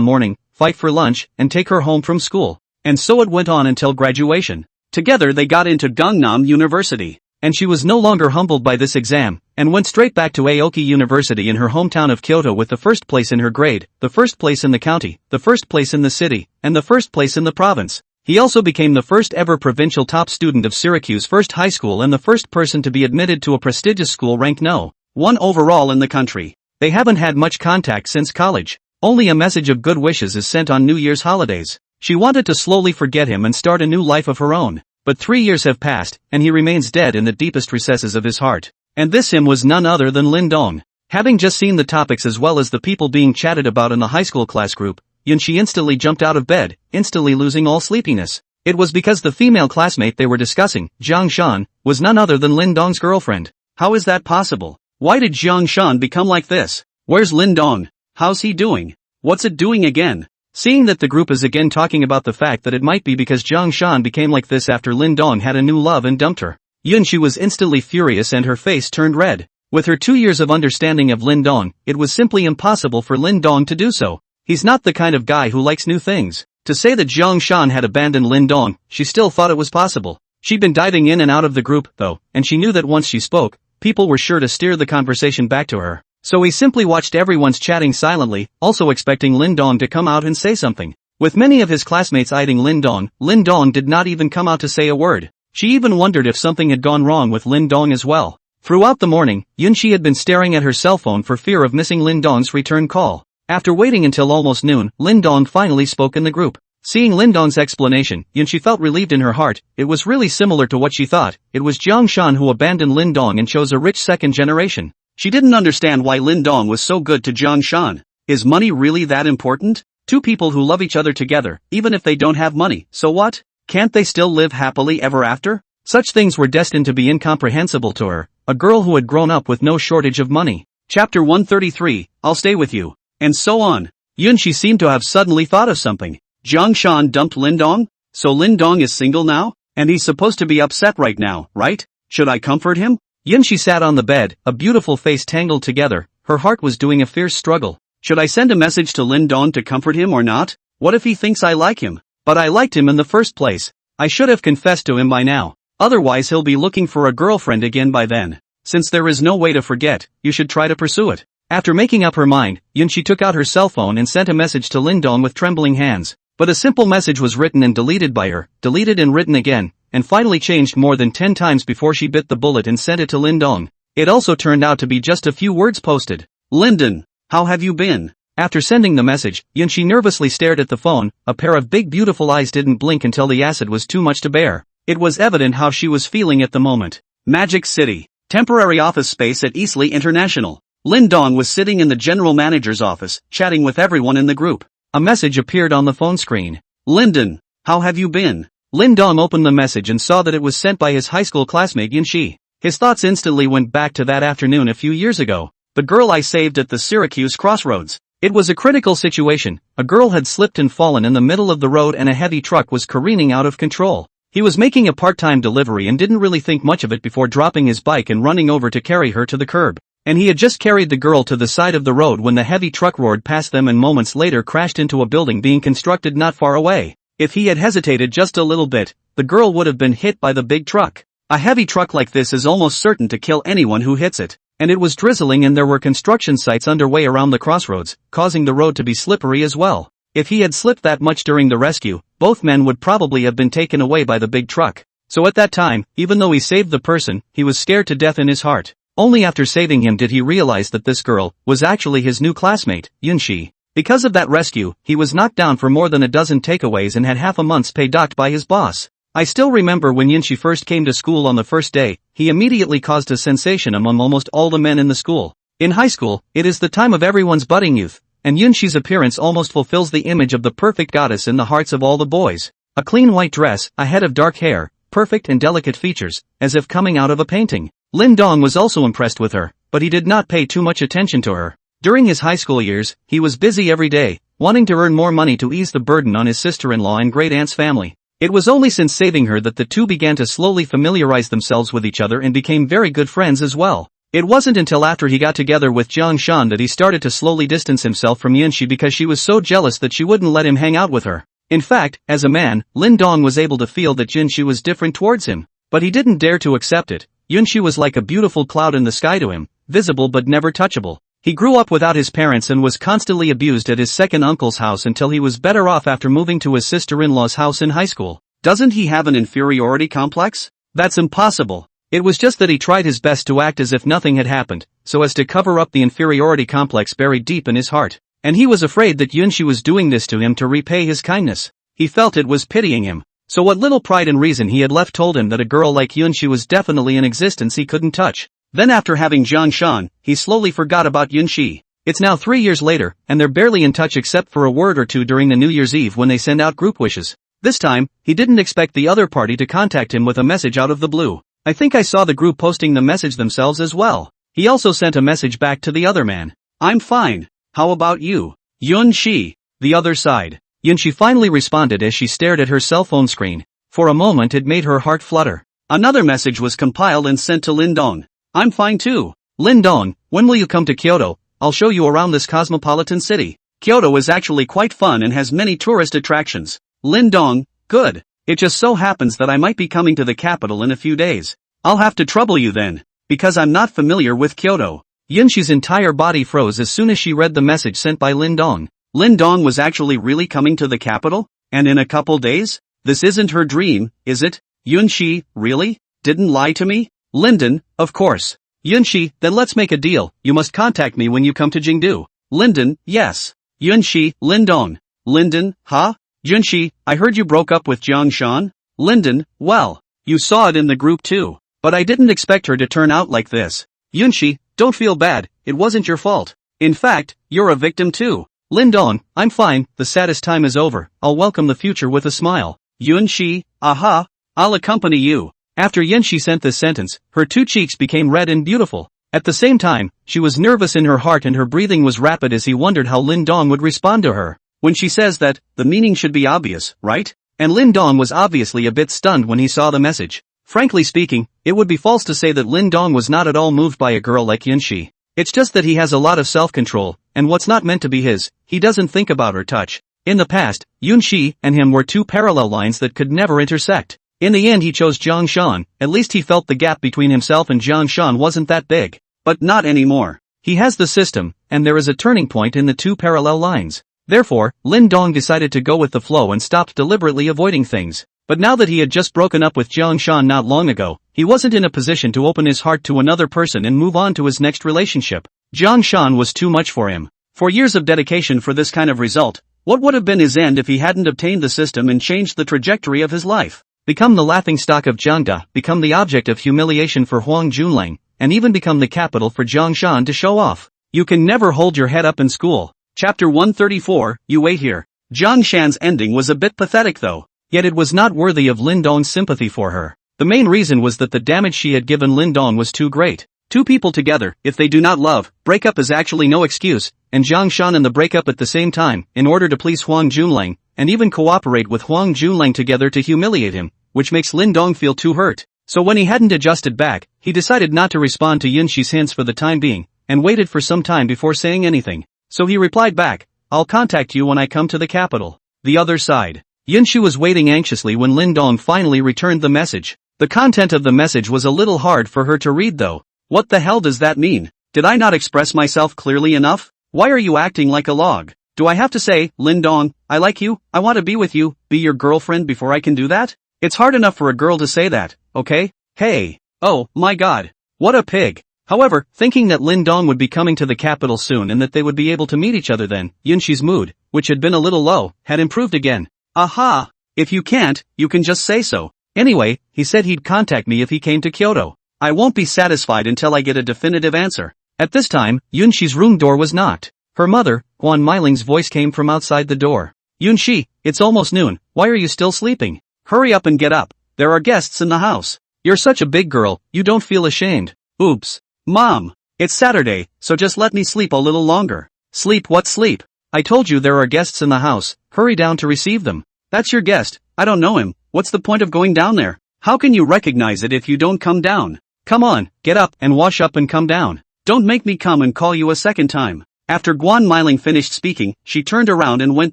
morning, fight for lunch, and take her home from school. And so it went on until graduation. Together they got into Gangnam University. And she was no longer humbled by this exam, and went straight back to Aoki University in her hometown of Kyoto with the first place in her grade, the first place in the county, the first place in the city, and the first place in the province. He also became the first ever provincial top student of Syracuse First High School and the first person to be admitted to a prestigious school ranked No. 1 overall in the country. They haven't had much contact since college. Only a message of good wishes is sent on New Year's holidays. She wanted to slowly forget him and start a new life of her own. But 3 years have passed, and he remains dead in the deepest recesses of his heart. And this him was none other than Lin Dong. Having just seen the topics as well as the people being chatted about in the high school class group, She instantly jumped out of bed, instantly losing all sleepiness. It was because the female classmate they were discussing, Jiang Shan, was none other than Lin Dong's girlfriend. How is that possible? Why did Jiang Shan become like this? Where's Lin Dong? How's he doing? What's it doing again? Seeing that the group is again talking about the fact that it might be because Jiang Shan became like this after Lin Dong had a new love and dumped her. She was instantly furious and her face turned red. With her 2 years of understanding of Lin Dong, it was simply impossible for Lin Dong to do so. He's not the kind of guy who likes new things. To say that Jiang Shan had abandoned Lin Dong, she still thought it was possible. She'd been diving in and out of the group, though, and she knew that once she spoke, people were sure to steer the conversation back to her. So he simply watched everyone's chatting silently, also expecting Lin Dong to come out and say something. With many of his classmates eyeing Lin Dong did not even come out to say a word. She even wondered if something had gone wrong with Lin Dong as well. Throughout the morning, Yunxi had been staring at her cell phone for fear of missing Lin Dong's return call. After waiting until almost noon, Lin Dong finally spoke in the group. Seeing Lin Dong's explanation, Yunxi felt relieved in her heart. It was really similar to what she thought. It was Jiang Shan who abandoned Lin Dong and chose a rich second generation. She didn't understand why Lin Dong was so good to Jiang Shan. Is money really that important? Two people who love each other together, even if they don't have money, so what? Can't they still live happily ever after? Such things were destined to be incomprehensible to her, a girl who had grown up with no shortage of money. Chapter 133, I'll stay with you. And so on. Yunxi seemed to have suddenly thought of something. Jiang Shan dumped Lin Dong? So Lin Dong is single now? And he's supposed to be upset right now, right? Should I comfort him? Yunxi sat on the bed, a beautiful face tangled together. Her heart was doing a fierce struggle. Should I send a message to Lin Dong to comfort him or not? What if he thinks I like him? But I liked him in the first place. I should have confessed to him by now. Otherwise he'll be looking for a girlfriend again by then. Since there is no way to forget, you should try to pursue it. After making up her mind, Yunshi took out her cell phone and sent a message to Lindong with trembling hands. But a simple message was written and deleted by her, deleted and written again, and finally changed more than 10 times before she bit the bullet and sent it to Lindong. It also turned out to be just a few words posted. Lyndon, how have you been? After sending the message, Yunshi nervously stared at the phone. A pair of big beautiful eyes didn't blink until the acid was too much to bear. It was evident how she was feeling at the moment. Magic City. Temporary office space at Eastleigh International. Lindong was sitting in the general manager's office, chatting with everyone in the group. A message appeared on the phone screen. Lyndon, how have you been? Lindong opened the message and saw that it was sent by his high school classmate Yunshi. His thoughts instantly went back to that afternoon a few years ago. The girl I saved at the Syracuse crossroads. It was a critical situation. A girl had slipped and fallen in the middle of the road and a heavy truck was careening out of control. He was making a part-time delivery and didn't really think much of it before dropping his bike and running over to carry her to the curb. And he had just carried the girl to the side of the road when the heavy truck roared past them and moments later crashed into a building being constructed not far away. If he had hesitated just a little bit, the girl would have been hit by the big truck. A heavy truck like this is almost certain to kill anyone who hits it. And it was drizzling and there were construction sites underway around the crossroads, causing the road to be slippery as well. If he had slipped that much during the rescue, both men would probably have been taken away by the big truck. So at that time, even though he saved the person, he was scared to death in his heart. Only after saving him did he realize that this girl was actually his new classmate, Yunshi. Because of that rescue, he was knocked down for more than a dozen takeaways and had half a month's pay docked by his boss. I still remember when Yunshi first came to school on the first day, he immediately caused a sensation among almost all the men in the school. In high school, it is the time of everyone's budding youth, and Yunshi's appearance almost fulfills the image of the perfect goddess in the hearts of all the boys. A clean white dress, a head of dark hair, perfect and delicate features, as if coming out of a painting. Lindong was also impressed with her, but he did not pay too much attention to her. During his high school years, he was busy every day, wanting to earn more money to ease the burden on his sister-in-law and great-aunt's family. It was only since saving her that the two began to slowly familiarize themselves with each other and became very good friends as well. It wasn't until after he got together with Jiang Shan that he started to slowly distance himself from Yunshi because she was so jealous that she wouldn't let him hang out with her. In fact, as a man, Lindong was able to feel that Yunshi was different towards him, but he didn't dare to accept it. Yunshi was like a beautiful cloud in the sky to him, visible but never touchable. He grew up without his parents and was constantly abused at his second uncle's house until he was better off after moving to his sister-in-law's house in high school. Doesn't he have an inferiority complex? That's impossible. It was just that he tried his best to act as if nothing had happened, so as to cover up the inferiority complex buried deep in his heart. And he was afraid that Yunshi was doing this to him to repay his kindness. He felt it was pitying him. So what little pride and reason he had left told him that a girl like Yunshi was definitely an existence he couldn't touch. Then after having Jiang Shan, he slowly forgot about Yunshi. It's now 3 years later, and they're barely in touch except for a word or two during the New Year's Eve when they send out group wishes. This time, he didn't expect the other party to contact him with a message out of the blue. I think I saw the group posting the message themselves as well. He also sent a message back to the other man. I'm fine. How about you? Yunshi. The other side. Yunshi finally responded as she stared at her cell phone screen. For a moment it made her heart flutter. Another message was compiled and sent to Lindong. I'm fine too. Lindong, when will you come to Kyoto? I'll show you around this cosmopolitan city. Kyoto is actually quite fun and has many tourist attractions. Lindong, good. It just so happens that I might be coming to the capital in a few days. I'll have to trouble you then, because I'm not familiar with Kyoto. Yunshi's entire body froze as soon as she read the message sent by Lindong. Lindong was actually really coming to the capital? And in a couple days? This isn't her dream, is it? Yunshi, really? Didn't lie to me? Lyndon, of course. Yunshi, then let's make a deal. You must contact me when you come to Jingdu. Lyndon, yes. Yunshi, Lindong. Lyndon, huh? Yunshi, I heard you broke up with Jiang Shan? Lyndon, well, you saw it in the group too. But I didn't expect her to turn out like this. Yunshi, don't feel bad, it wasn't your fault. In fact, you're a victim too. Lindong, I'm fine, the saddest time is over, I'll welcome the future with a smile. Yunshi, aha, I'll accompany you. After Yunshi sent this sentence, her two cheeks became red and beautiful. At the same time, she was nervous in her heart and her breathing was rapid as he wondered how Lindong would respond to her. When she says that, the meaning should be obvious, right? And Lindong was obviously a bit stunned when he saw the message. Frankly speaking, it would be false to say that Lindong was not at all moved by a girl like Yunshi. It's just that he has a lot of self-control, and what's not meant to be his, he doesn't think about or touch. In the past, Yunxi and him were two parallel lines that could never intersect. In the end he chose Jiang Shan, at least he felt the gap between himself and Jiang Shan wasn't that big. But not anymore. He has the system, and there is a turning point in the two parallel lines. Therefore, Lin Dong decided to go with the flow and stopped deliberately avoiding things. But now that he had just broken up with Jiang Shan not long ago, he wasn't in a position to open his heart to another person and move on to his next relationship. Jiang Shan was too much for him. For years of dedication for this kind of result, what would have been his end if he hadn't obtained the system and changed the trajectory of his life? Become the laughingstock of Jiangda, become the object of humiliation for Huang Junlang, and even become the capital for Jiang Shan to show off. You can never hold your head up in school. Chapter 134, You Wait Here. Jiang Shan's ending was a bit pathetic though, yet it was not worthy of Lin Dong's sympathy for her. The main reason was that the damage she had given Lin Dong was too great. Two people together, if they do not love, breakup is actually no excuse, and Jiang Shan and the breakup at the same time, in order to please Huang Junlang, and even cooperate with Huang Junlang together to humiliate him, which makes Lin Dong feel too hurt. So when he hadn't adjusted back, he decided not to respond to Yunxi's hints for the time being, and waited for some time before saying anything. So he replied back, I'll contact you when I come to the capital. The other side. Yunxi was waiting anxiously when Lin Dong finally returned the message. The content of the message was a little hard for her to read though. What the hell does that mean? Did I not express myself clearly enough? Why are you acting like a log? Do I have to say, Lin Dong, I like you, I want to be with you, be your girlfriend before I can do that? It's hard enough for a girl to say that, okay? Hey. Oh, my god. What a pig. However, thinking that Lin Dong would be coming to the capital soon and that they would be able to meet each other then, Yunxi's mood, which had been a little low, had improved again. Aha! If you can't, you can just say so. Anyway, he said he'd contact me if he came to Kyoto. I won't be satisfied until I get a definitive answer. At this time, Yunxi's room door was knocked. Her mother, Guan Meiling's voice came from outside the door. Yunxi, it's almost noon, why are you still sleeping? Hurry up and get up, there are guests in the house. You're such a big girl, you don't feel ashamed. Oops. Mom, it's Saturday, so just let me sleep a little longer. Sleep what sleep? I told you there are guests in the house, hurry down to receive them. That's your guest, I don't know him, what's the point of going down there? How can you recognize it if you don't come down? Come on, get up and wash up and come down. Don't make me come and call you a second time. After Guan Meiling finished speaking, she turned around and went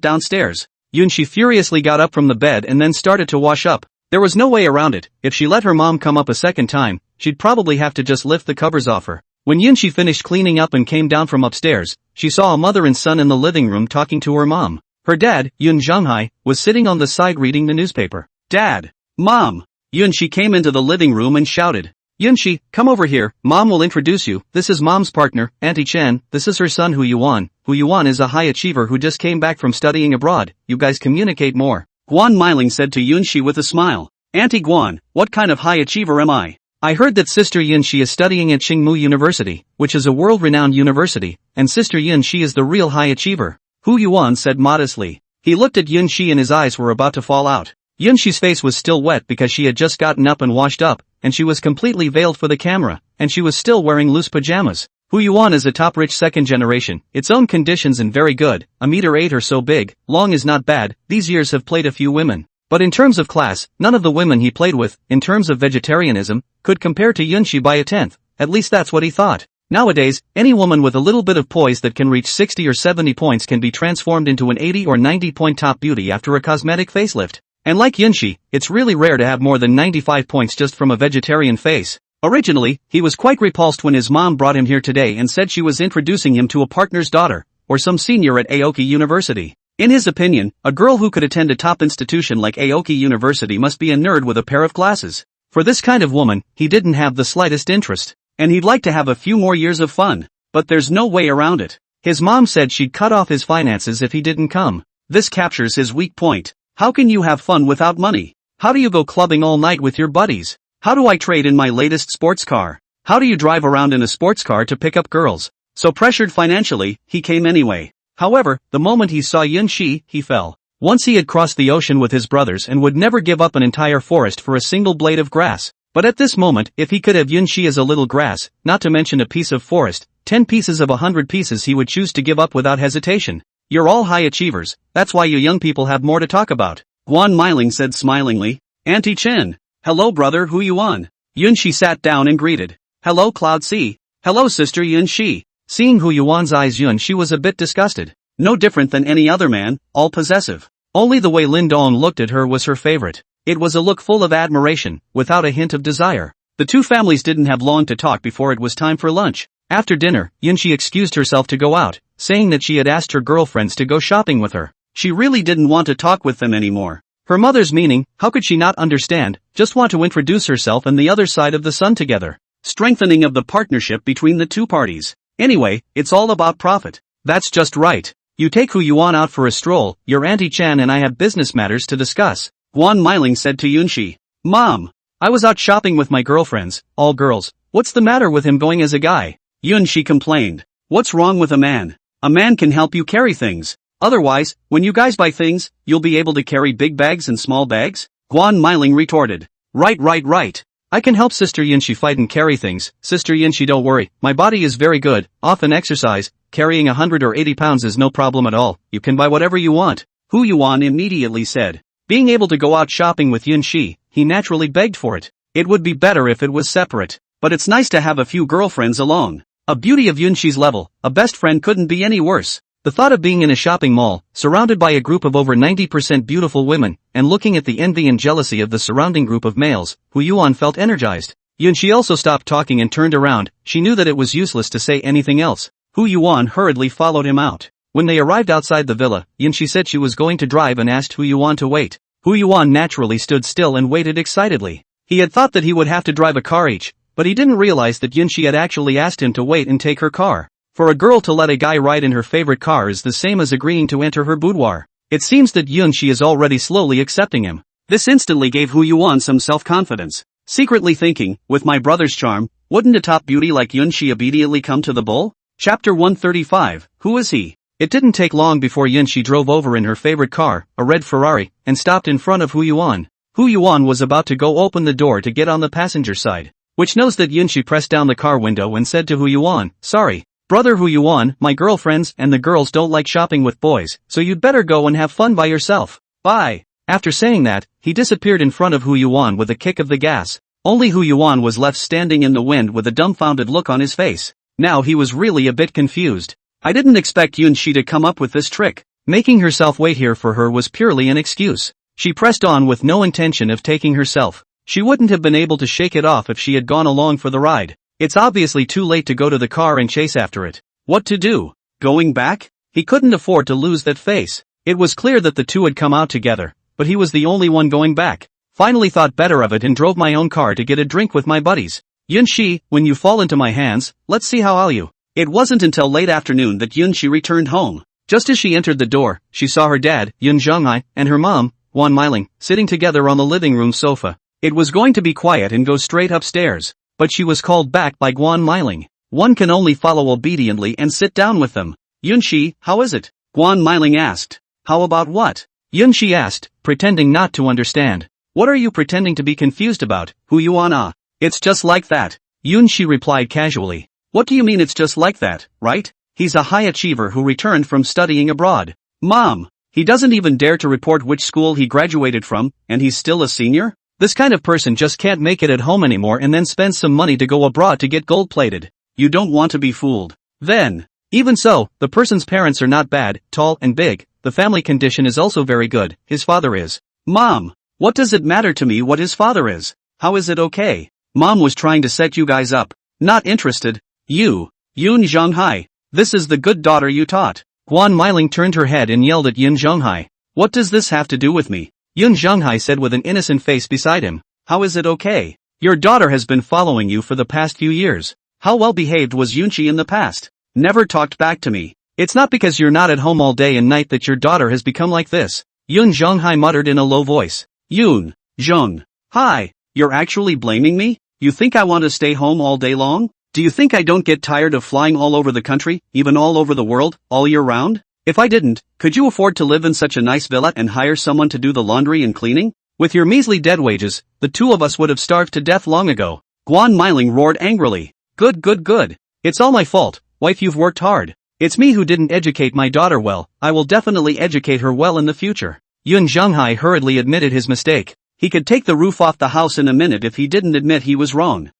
downstairs. Yunxi furiously got up from the bed and then started to wash up. There was no way around it. If she let her mom come up a second time, she'd probably have to just lift the covers off her. When Yunxi finished cleaning up and came down from upstairs, she saw a mother and son in the living room talking to her mom. Her dad, Yun Zhanghai, was sitting on the side reading the newspaper. Dad! Mom! Yunxi came into the living room and shouted. Yunxi, come over here, Mom will introduce you, this is Mom's partner, Auntie Chen, this is her son Hu Yuan. Hu Yuan is a high achiever who just came back from studying abroad, you guys communicate more. Guan Meiling said to Yunxi with a smile. Auntie Guan, what kind of high achiever am I? I heard that Sister Yunxi is studying at Qingmu University, which is a world-renowned university, and Sister Yunxi is the real high achiever. Hu Yuan said modestly. He looked at Yunxi and his eyes were about to fall out. Yunxi's face was still wet because she had just gotten up and washed up, and she was completely veiled for the camera, and she was still wearing loose pajamas. Hu Yuan is a top-rich second generation, its own conditions and very good, 1.8 or so big, long is not bad, these years have played a few women. But in terms of class, none of the women he played with, in terms of vegetarianism, could compare to Yunxi by a tenth, at least that's what he thought. Nowadays, any woman with a little bit of poise that can reach 60 or 70 points can be transformed into an 80 or 90 point top beauty after a cosmetic facelift. And like Yunxi, it's really rare to have more than 95 points just from a vegetarian face. Originally, he was quite repulsed when his mom brought him here today and said she was introducing him to a partner's daughter, or some senior at Aoki University. In his opinion, a girl who could attend a top institution like Aoki University must be a nerd with a pair of glasses. For this kind of woman, he didn't have the slightest interest. And he'd like to have a few more years of fun. But there's no way around it. His mom said she'd cut off his finances if he didn't come. This captures his weak point. How can you have fun without money? How do you go clubbing all night with your buddies? How do I trade in my latest sports car? How do you drive around in a sports car to pick up girls? So pressured financially, he came anyway. However, the moment he saw Yunxi, he fell. Once he had crossed the ocean with his brothers and would never give up an entire forest for a single blade of grass. But at this moment, if he could have Yunxi as a little grass, not to mention a piece of forest, 10 pieces of 100 pieces he would choose to give up without hesitation. You're all high achievers, that's why you young people have more to talk about. Guan Meiling said smilingly. Auntie Chen. Hello brother Hu Yuan. Yunxi sat down and greeted. Hello Cloud C. Hello sister Yunxi. Seeing Hu Yuan's eyes Yunxi was a bit disgusted. No different than any other man, all possessive. Only the way Lin Dong looked at her was her favorite. It was a look full of admiration, without a hint of desire. The two families didn't have long to talk before it was time for lunch. After dinner, Yunxi excused herself to go out, saying that she had asked her girlfriends to go shopping with her. She really didn't want to talk with them anymore. Her mother's meaning, how could she not understand, just want to introduce herself and the other side of the sun together. Strengthening of the partnership between the two parties. Anyway, it's all about profit. That's just right. You take who you want out for a stroll, your Auntie Chan and I have business matters to discuss. Guan Meiling said to Yunxi. Mom, I was out shopping with my girlfriends, all girls. What's the matter with him going as a guy? Yunxi complained. What's wrong with a man? A man can help you carry things. Otherwise, when you guys buy things, you'll be able to carry big bags and small bags? Guan Meiling retorted. Right. I can help Sister Yunxi fight and carry things. Sister Yunxi, don't worry, my body is very good, often exercise, carrying 100 or 80 pounds is no problem at all, you can buy whatever you want. Hu Yuan immediately said. Being able to go out shopping with Yunxi, he naturally begged for it. It would be better if it was separate, but it's nice to have a few girlfriends along. A beauty of Yunxi's level, a best friend couldn't be any worse. The thought of being in a shopping mall, surrounded by a group of over 90% beautiful women, and looking at the envy and jealousy of the surrounding group of males, Hu Yuan felt energized. Yunxi also stopped talking and turned around. She knew that it was useless to say anything else. Hu Yuan hurriedly followed him out. When they arrived outside the villa, Yunxi said she was going to drive and asked Hu Yuan to wait. Hu Yuan naturally stood still and waited excitedly. He had thought that he would have to drive a car each, but he didn't realize that Yunxi had actually asked him to wait and take her car. For a girl to let a guy ride in her favorite car is the same as agreeing to enter her boudoir. It seems that Yunxi is already slowly accepting him. This instantly gave Hu Yuan some self-confidence. Secretly thinking, with my brother's charm, wouldn't a top beauty like Yunxi immediately come to the bull? Chapter 135, Who is he? It didn't take long before Yunxi drove over in her favorite car, a red Ferrari, and stopped in front of Hu Yuan. Hu Yuan was about to go open the door to get on the passenger side. Which knows that Yunxi pressed down the car window and said to Hu Yuan, sorry, brother Hu Yuan, my girlfriends and the girls don't like shopping with boys, so you'd better go and have fun by yourself. Bye. After saying that, he disappeared in front of Hu Yuan with a kick of the gas. Only Hu Yuan was left standing in the wind with a dumbfounded look on his face. Now he was really a bit confused. I didn't expect Yunxi to come up with this trick. Making herself wait here for her was purely an excuse. She pressed on with no intention of taking herself. She wouldn't have been able to shake it off if she had gone along for the ride. It's obviously too late to go to the car and chase after it. What to do? Going back? He couldn't afford to lose that face. It was clear that the two had come out together, but he was the only one going back. Finally thought better of it and drove my own car to get a drink with my buddies. Yunxi, when you fall into my hands, let's see how I'll you. It wasn't until late afternoon that Yunxi returned home. Just as she entered the door, she saw her dad, Yun Zhonghai, and her mom, Guan Meiling, sitting together on the living room sofa. It was going to be quiet and go straight upstairs, but she was called back by Guan Meiling. One can only follow obediently and sit down with them. Yunxi, how is it? Guan Meiling asked. How about what? Yunxi asked, pretending not to understand. What are you pretending to be confused about, Hu Yuan? It's just like that. Yunxi replied casually. What do you mean it's just like that, right? He's a high achiever who returned from studying abroad. Mom, he doesn't even dare to report which school he graduated from, and he's still a senior? This kind of person just can't make it at home anymore and then spend some money to go abroad to get gold-plated. You don't want to be fooled. Then, even so, the person's parents are not bad, tall and big, the family condition is also very good, his father is. Mom, what does it matter to me what his father is? How is it okay? Mom was trying to set you guys up. Not interested. You, Yun Zhonghai. This is the good daughter you taught. Guan Meiling turned her head and yelled at Yun Zhonghai. What does this have to do with me? Yun Zhonghai said with an innocent face beside him. How is it okay? Your daughter has been following you for the past few years. How well behaved was Yunxi in the past? Never talked back to me. It's not because you're not at home all day and night that your daughter has become like this. Yun Zhonghai muttered in a low voice. Yun Zhonghai, you're actually blaming me? You think I want to stay home all day long? Do you think I don't get tired of flying all over the country, even all over the world, all year round? If I didn't, could you afford to live in such a nice villa and hire someone to do the laundry and cleaning? With your measly dead wages, the two of us would have starved to death long ago. Guan Meiling roared angrily. Good. It's all my fault, wife, you've worked hard. It's me who didn't educate my daughter well, I will definitely educate her well in the future. Yun Zhonghai hurriedly admitted his mistake. He could take the roof off the house in a minute if he didn't admit he was wrong.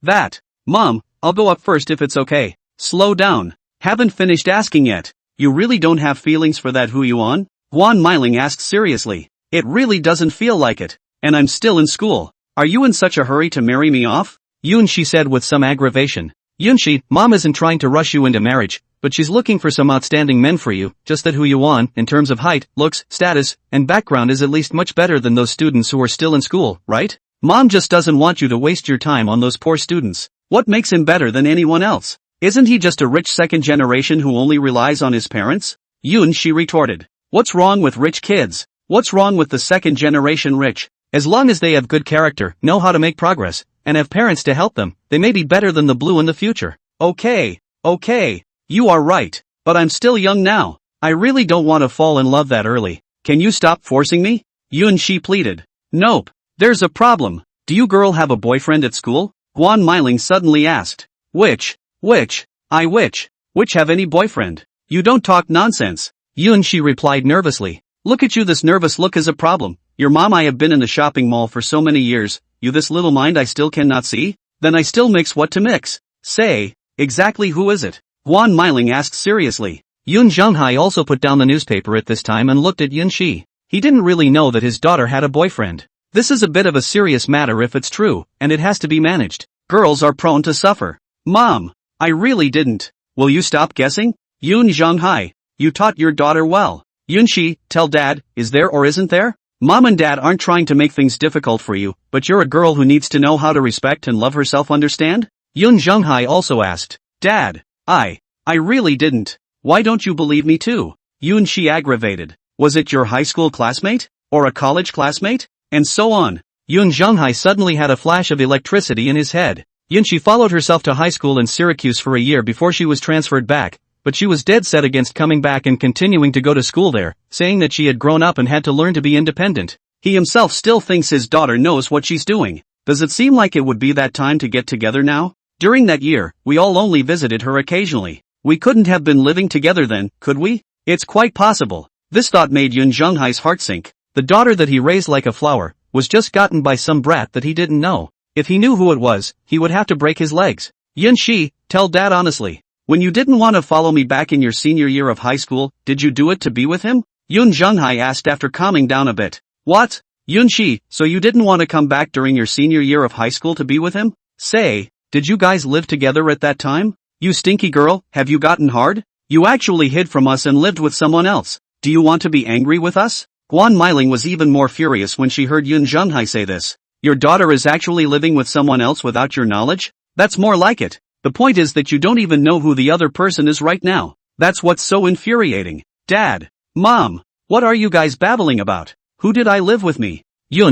That. Mom, I'll go up first if it's okay. Slow down. Haven't finished asking yet. You really don't have feelings for that Huyuan? Guan Meiling asked seriously. It really doesn't feel like it. And I'm still in school. Are you in such a hurry to marry me off? Yunshi said with some aggravation. Yunshi, Mom isn't trying to rush you into marriage, but she's looking for some outstanding men for you, just that Huyuan, in terms of height, looks, status, and background is at least much better than those students who are still in school, right? Mom just doesn't want you to waste your time on those poor students. What makes him better than anyone else? Isn't he just a rich second generation who only relies on his parents? Yunshi retorted. What's wrong with rich kids? What's wrong with the second generation rich? As long as they have good character, know how to make progress, and have parents to help them, they may be better than the blue in the future. Okay. You are right. But I'm still young now. I really don't want to fall in love that early. Can you stop forcing me? Yunshi pleaded. Nope. There's a problem. Do you girl have a boyfriend at school? Guan Meiling suddenly asked. Which have any boyfriend? You don't talk nonsense. Yunshi replied nervously. Look at you, this nervous look is a problem. Your mom, I have been in the shopping mall for so many years, you this little mind I still cannot see? Then I still mix what to mix. Say, exactly who is it? Guan Meiling asked seriously. Yun Zhenghai also put down the newspaper at this time and looked at Yunshi. He didn't really know that his daughter had a boyfriend. This is a bit of a serious matter if it's true, and it has to be managed. Girls are prone to suffer. Mom, I really didn't. Will you stop guessing? Yun Zhenghai, you taught your daughter well. Yunshi, tell Dad, is there or isn't there? Mom and Dad aren't trying to make things difficult for you, but you're a girl who needs to know how to respect and love herself, understand? Yun Zhenghai also asked. Dad, I really didn't. Why don't you believe me too? Yunshi aggravated. Was it your high school classmate? Or a college classmate? And so on. Yun Zhenghai suddenly had a flash of electricity in his head. Yunshi followed herself to high school in Syracuse for a year before she was transferred back, but she was dead set against coming back and continuing to go to school there, saying that she had grown up and had to learn to be independent. He himself still thinks his daughter knows what she's doing. Does it seem like it would be that time to get together now? During that year, we all only visited her occasionally. We couldn't have been living together then, could we? It's quite possible. This thought made Yun Zhenghai's heart sink. The daughter that he raised like a flower was just gotten by some brat that he didn't know. If he knew who it was, he would have to break his legs. Yunshi, tell Dad honestly. When you didn't want to follow me back in your senior year of high school, did you do it to be with him? Yun Zhenghai asked after calming down a bit. What? Yunshi, so you didn't want to come back during your senior year of high school to be with him? Say, did you guys live together at that time? You stinky girl, have you gotten hard? You actually hid from us and lived with someone else. Do you want to be angry with us? Guan Meiling was even more furious when she heard Yun Zhenghai say this. Your daughter is actually living with someone else without your knowledge? That's more like it. The point is that you don't even know who the other person is right now. That's what's so infuriating. Dad, Mom, what are you guys babbling about? Who did I live with me?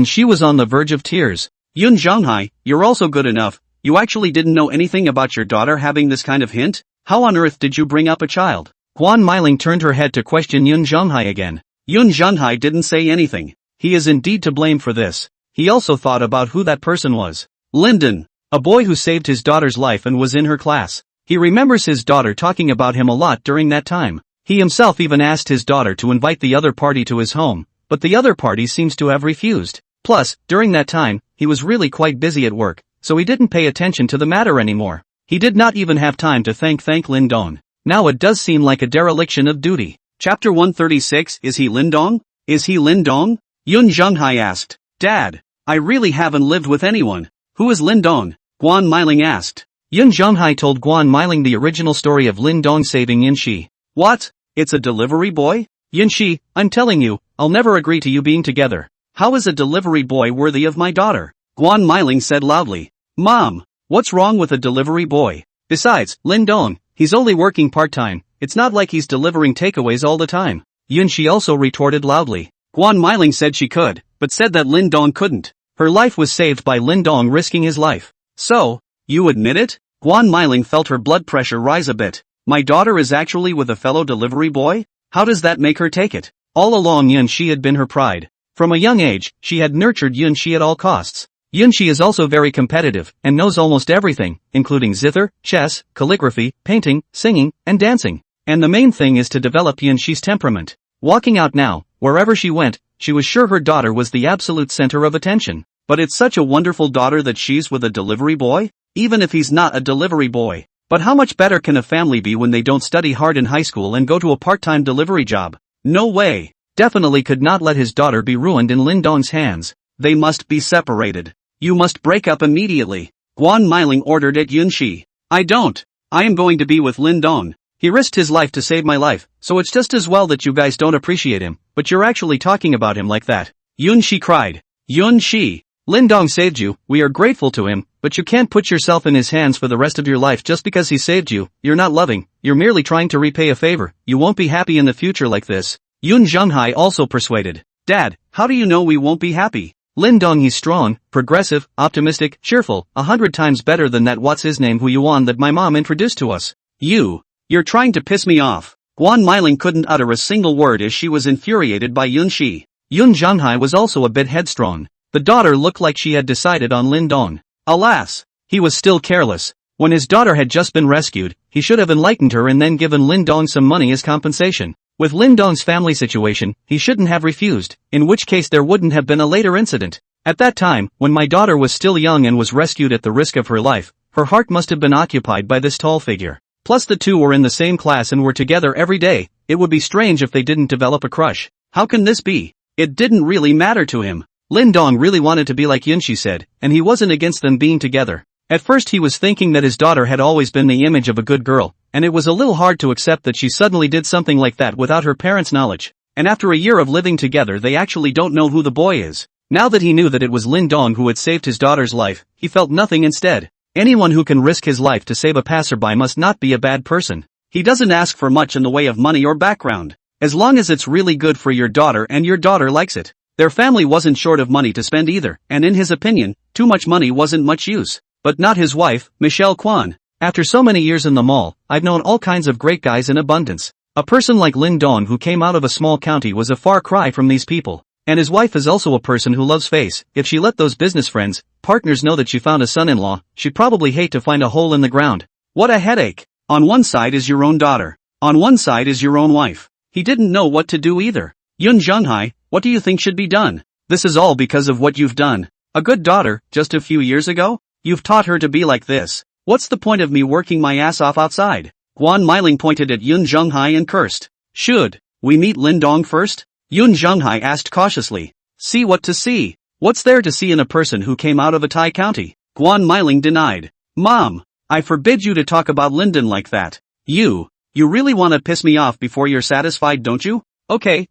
She was on the verge of tears. Yun Zhenghai, you're also good enough. You actually didn't know anything about your daughter having this kind of hint? How on earth did you bring up a child? Guan Meiling turned her head to question Yun Zhenghai again. Yun Zhenghai didn't say anything. He is indeed to blame for this. He also thought about who that person was. Lyndon, a boy who saved his daughter's life and was in her class. He remembers his daughter talking about him a lot during that time. He himself even asked his daughter to invite the other party to his home, but the other party seems to have refused. Plus, during that time, he was really quite busy at work, so he didn't pay attention to the matter anymore. He did not even have time to thank Lindong. Now it does seem like a dereliction of duty. Chapter 136. Is he Lindong? Is he Lindong? Yun Zhenghai asked. Dad, I really haven't lived with anyone. Who is Lindong? Guan Meiling asked. Yun Zhenghai told Guan Meiling the original story of Lindong saving Yunshi. What? It's a delivery boy? Yunshi, I'm telling you, I'll never agree to you being together. How is a delivery boy worthy of my daughter? Guan Meiling said loudly. Mom, what's wrong with a delivery boy? Besides, Lindong, he's only working part-time. It's not like he's delivering takeaways all the time. Yunshi also retorted loudly. Guan Meiling said she could, but said that Lindong couldn't. Her life was saved by Lindong risking his life. So, you admit it? Guan Meiling felt her blood pressure rise a bit. My daughter is actually with a fellow delivery boy? How does that make her take it? All along Yunshi had been her pride. From a young age, she had nurtured Yunshi at all costs. Yunshi is also very competitive, and knows almost everything, including zither, chess, calligraphy, painting, singing, and dancing. And the main thing is to develop Yunshi's temperament. Walking out now, wherever she went, she was sure her daughter was the absolute center of attention. But it's such a wonderful daughter that she's with a delivery boy? Even if he's not a delivery boy. But how much better can a family be when they don't study hard in high school and go to a part-time delivery job? No way. Definitely could not let his daughter be ruined in Lin Dong's hands. They must be separated. You must break up immediately. Guan Meiling ordered at Yunxi. I don't. I am going to be with Lin Dong. He risked his life to save my life, so it's just as well that you guys don't appreciate him, but you're actually talking about him like that. Yunxi cried. Yunxi, Lin Dong saved you, we are grateful to him, but you can't put yourself in his hands for the rest of your life just because he saved you. You're not loving, you're merely trying to repay a favor. You won't be happy in the future like this. Yun Zhenghai also persuaded. Dad, how do you know we won't be happy? Lin Dong, he's strong, progressive, optimistic, cheerful, 100 times better than that what's-his-name Hu Yuan that my mom introduced to us. You're trying to piss me off. Guan Meiling couldn't utter a single word as she was infuriated by Yunxi. Yun Zhenghai was also a bit headstrong. The daughter looked like she had decided on Lin Dong. Alas, he was still careless. When his daughter had just been rescued, he should have enlightened her and then given Lin Dong some money as compensation. With Lin Dong's family situation, he shouldn't have refused, in which case there wouldn't have been a later incident. At that time, when my daughter was still young and was rescued at the risk of her life, her heart must have been occupied by this tall figure. Plus the two were in the same class and were together every day. It would be strange if they didn't develop a crush. How can this be? It didn't really matter to him. Lin Dong really wanted to be like Yunxi said, and he wasn't against them being together. At first he was thinking that his daughter had always been the image of a good girl, and it was a little hard to accept that she suddenly did something like that without her parents' knowledge. And after a year of living together they actually don't know who the boy is. Now that he knew that it was Lin Dong who had saved his daughter's life, he felt nothing instead. Anyone who can risk his life to save a passerby must not be a bad person. He doesn't ask for much in the way of money or background. As long as it's really good for your daughter and your daughter likes it. Their family wasn't short of money to spend either, and in his opinion, too much money wasn't much use. But not his wife, Michelle Kwan. After so many years in the mall, I've known all kinds of great guys in abundance. A person like Lin Dong who came out of a small county was a far cry from these people. And his wife is also a person who loves face. If she let those business friends, partners know that she found a son-in-law, she'd probably hate to find a hole in the ground. What a headache. On one side is your own daughter. On one side is your own wife. He didn't know what to do either. Yun Zhenghai, what do you think should be done? This is all because of what you've done. A good daughter, just a few years ago? You've taught her to be like this. What's the point of me working my ass off outside? Guan Meiling pointed at Yun Zhenghai and cursed. Should we meet Lin Dong first? Yun Zhenghai asked cautiously. See what to see? What's there to see in a person who came out of a Tai county? Guan Meiling denied. Mom, I forbid you to talk about Linden like that. You really want to piss me off before you're satisfied, don't you? Okay.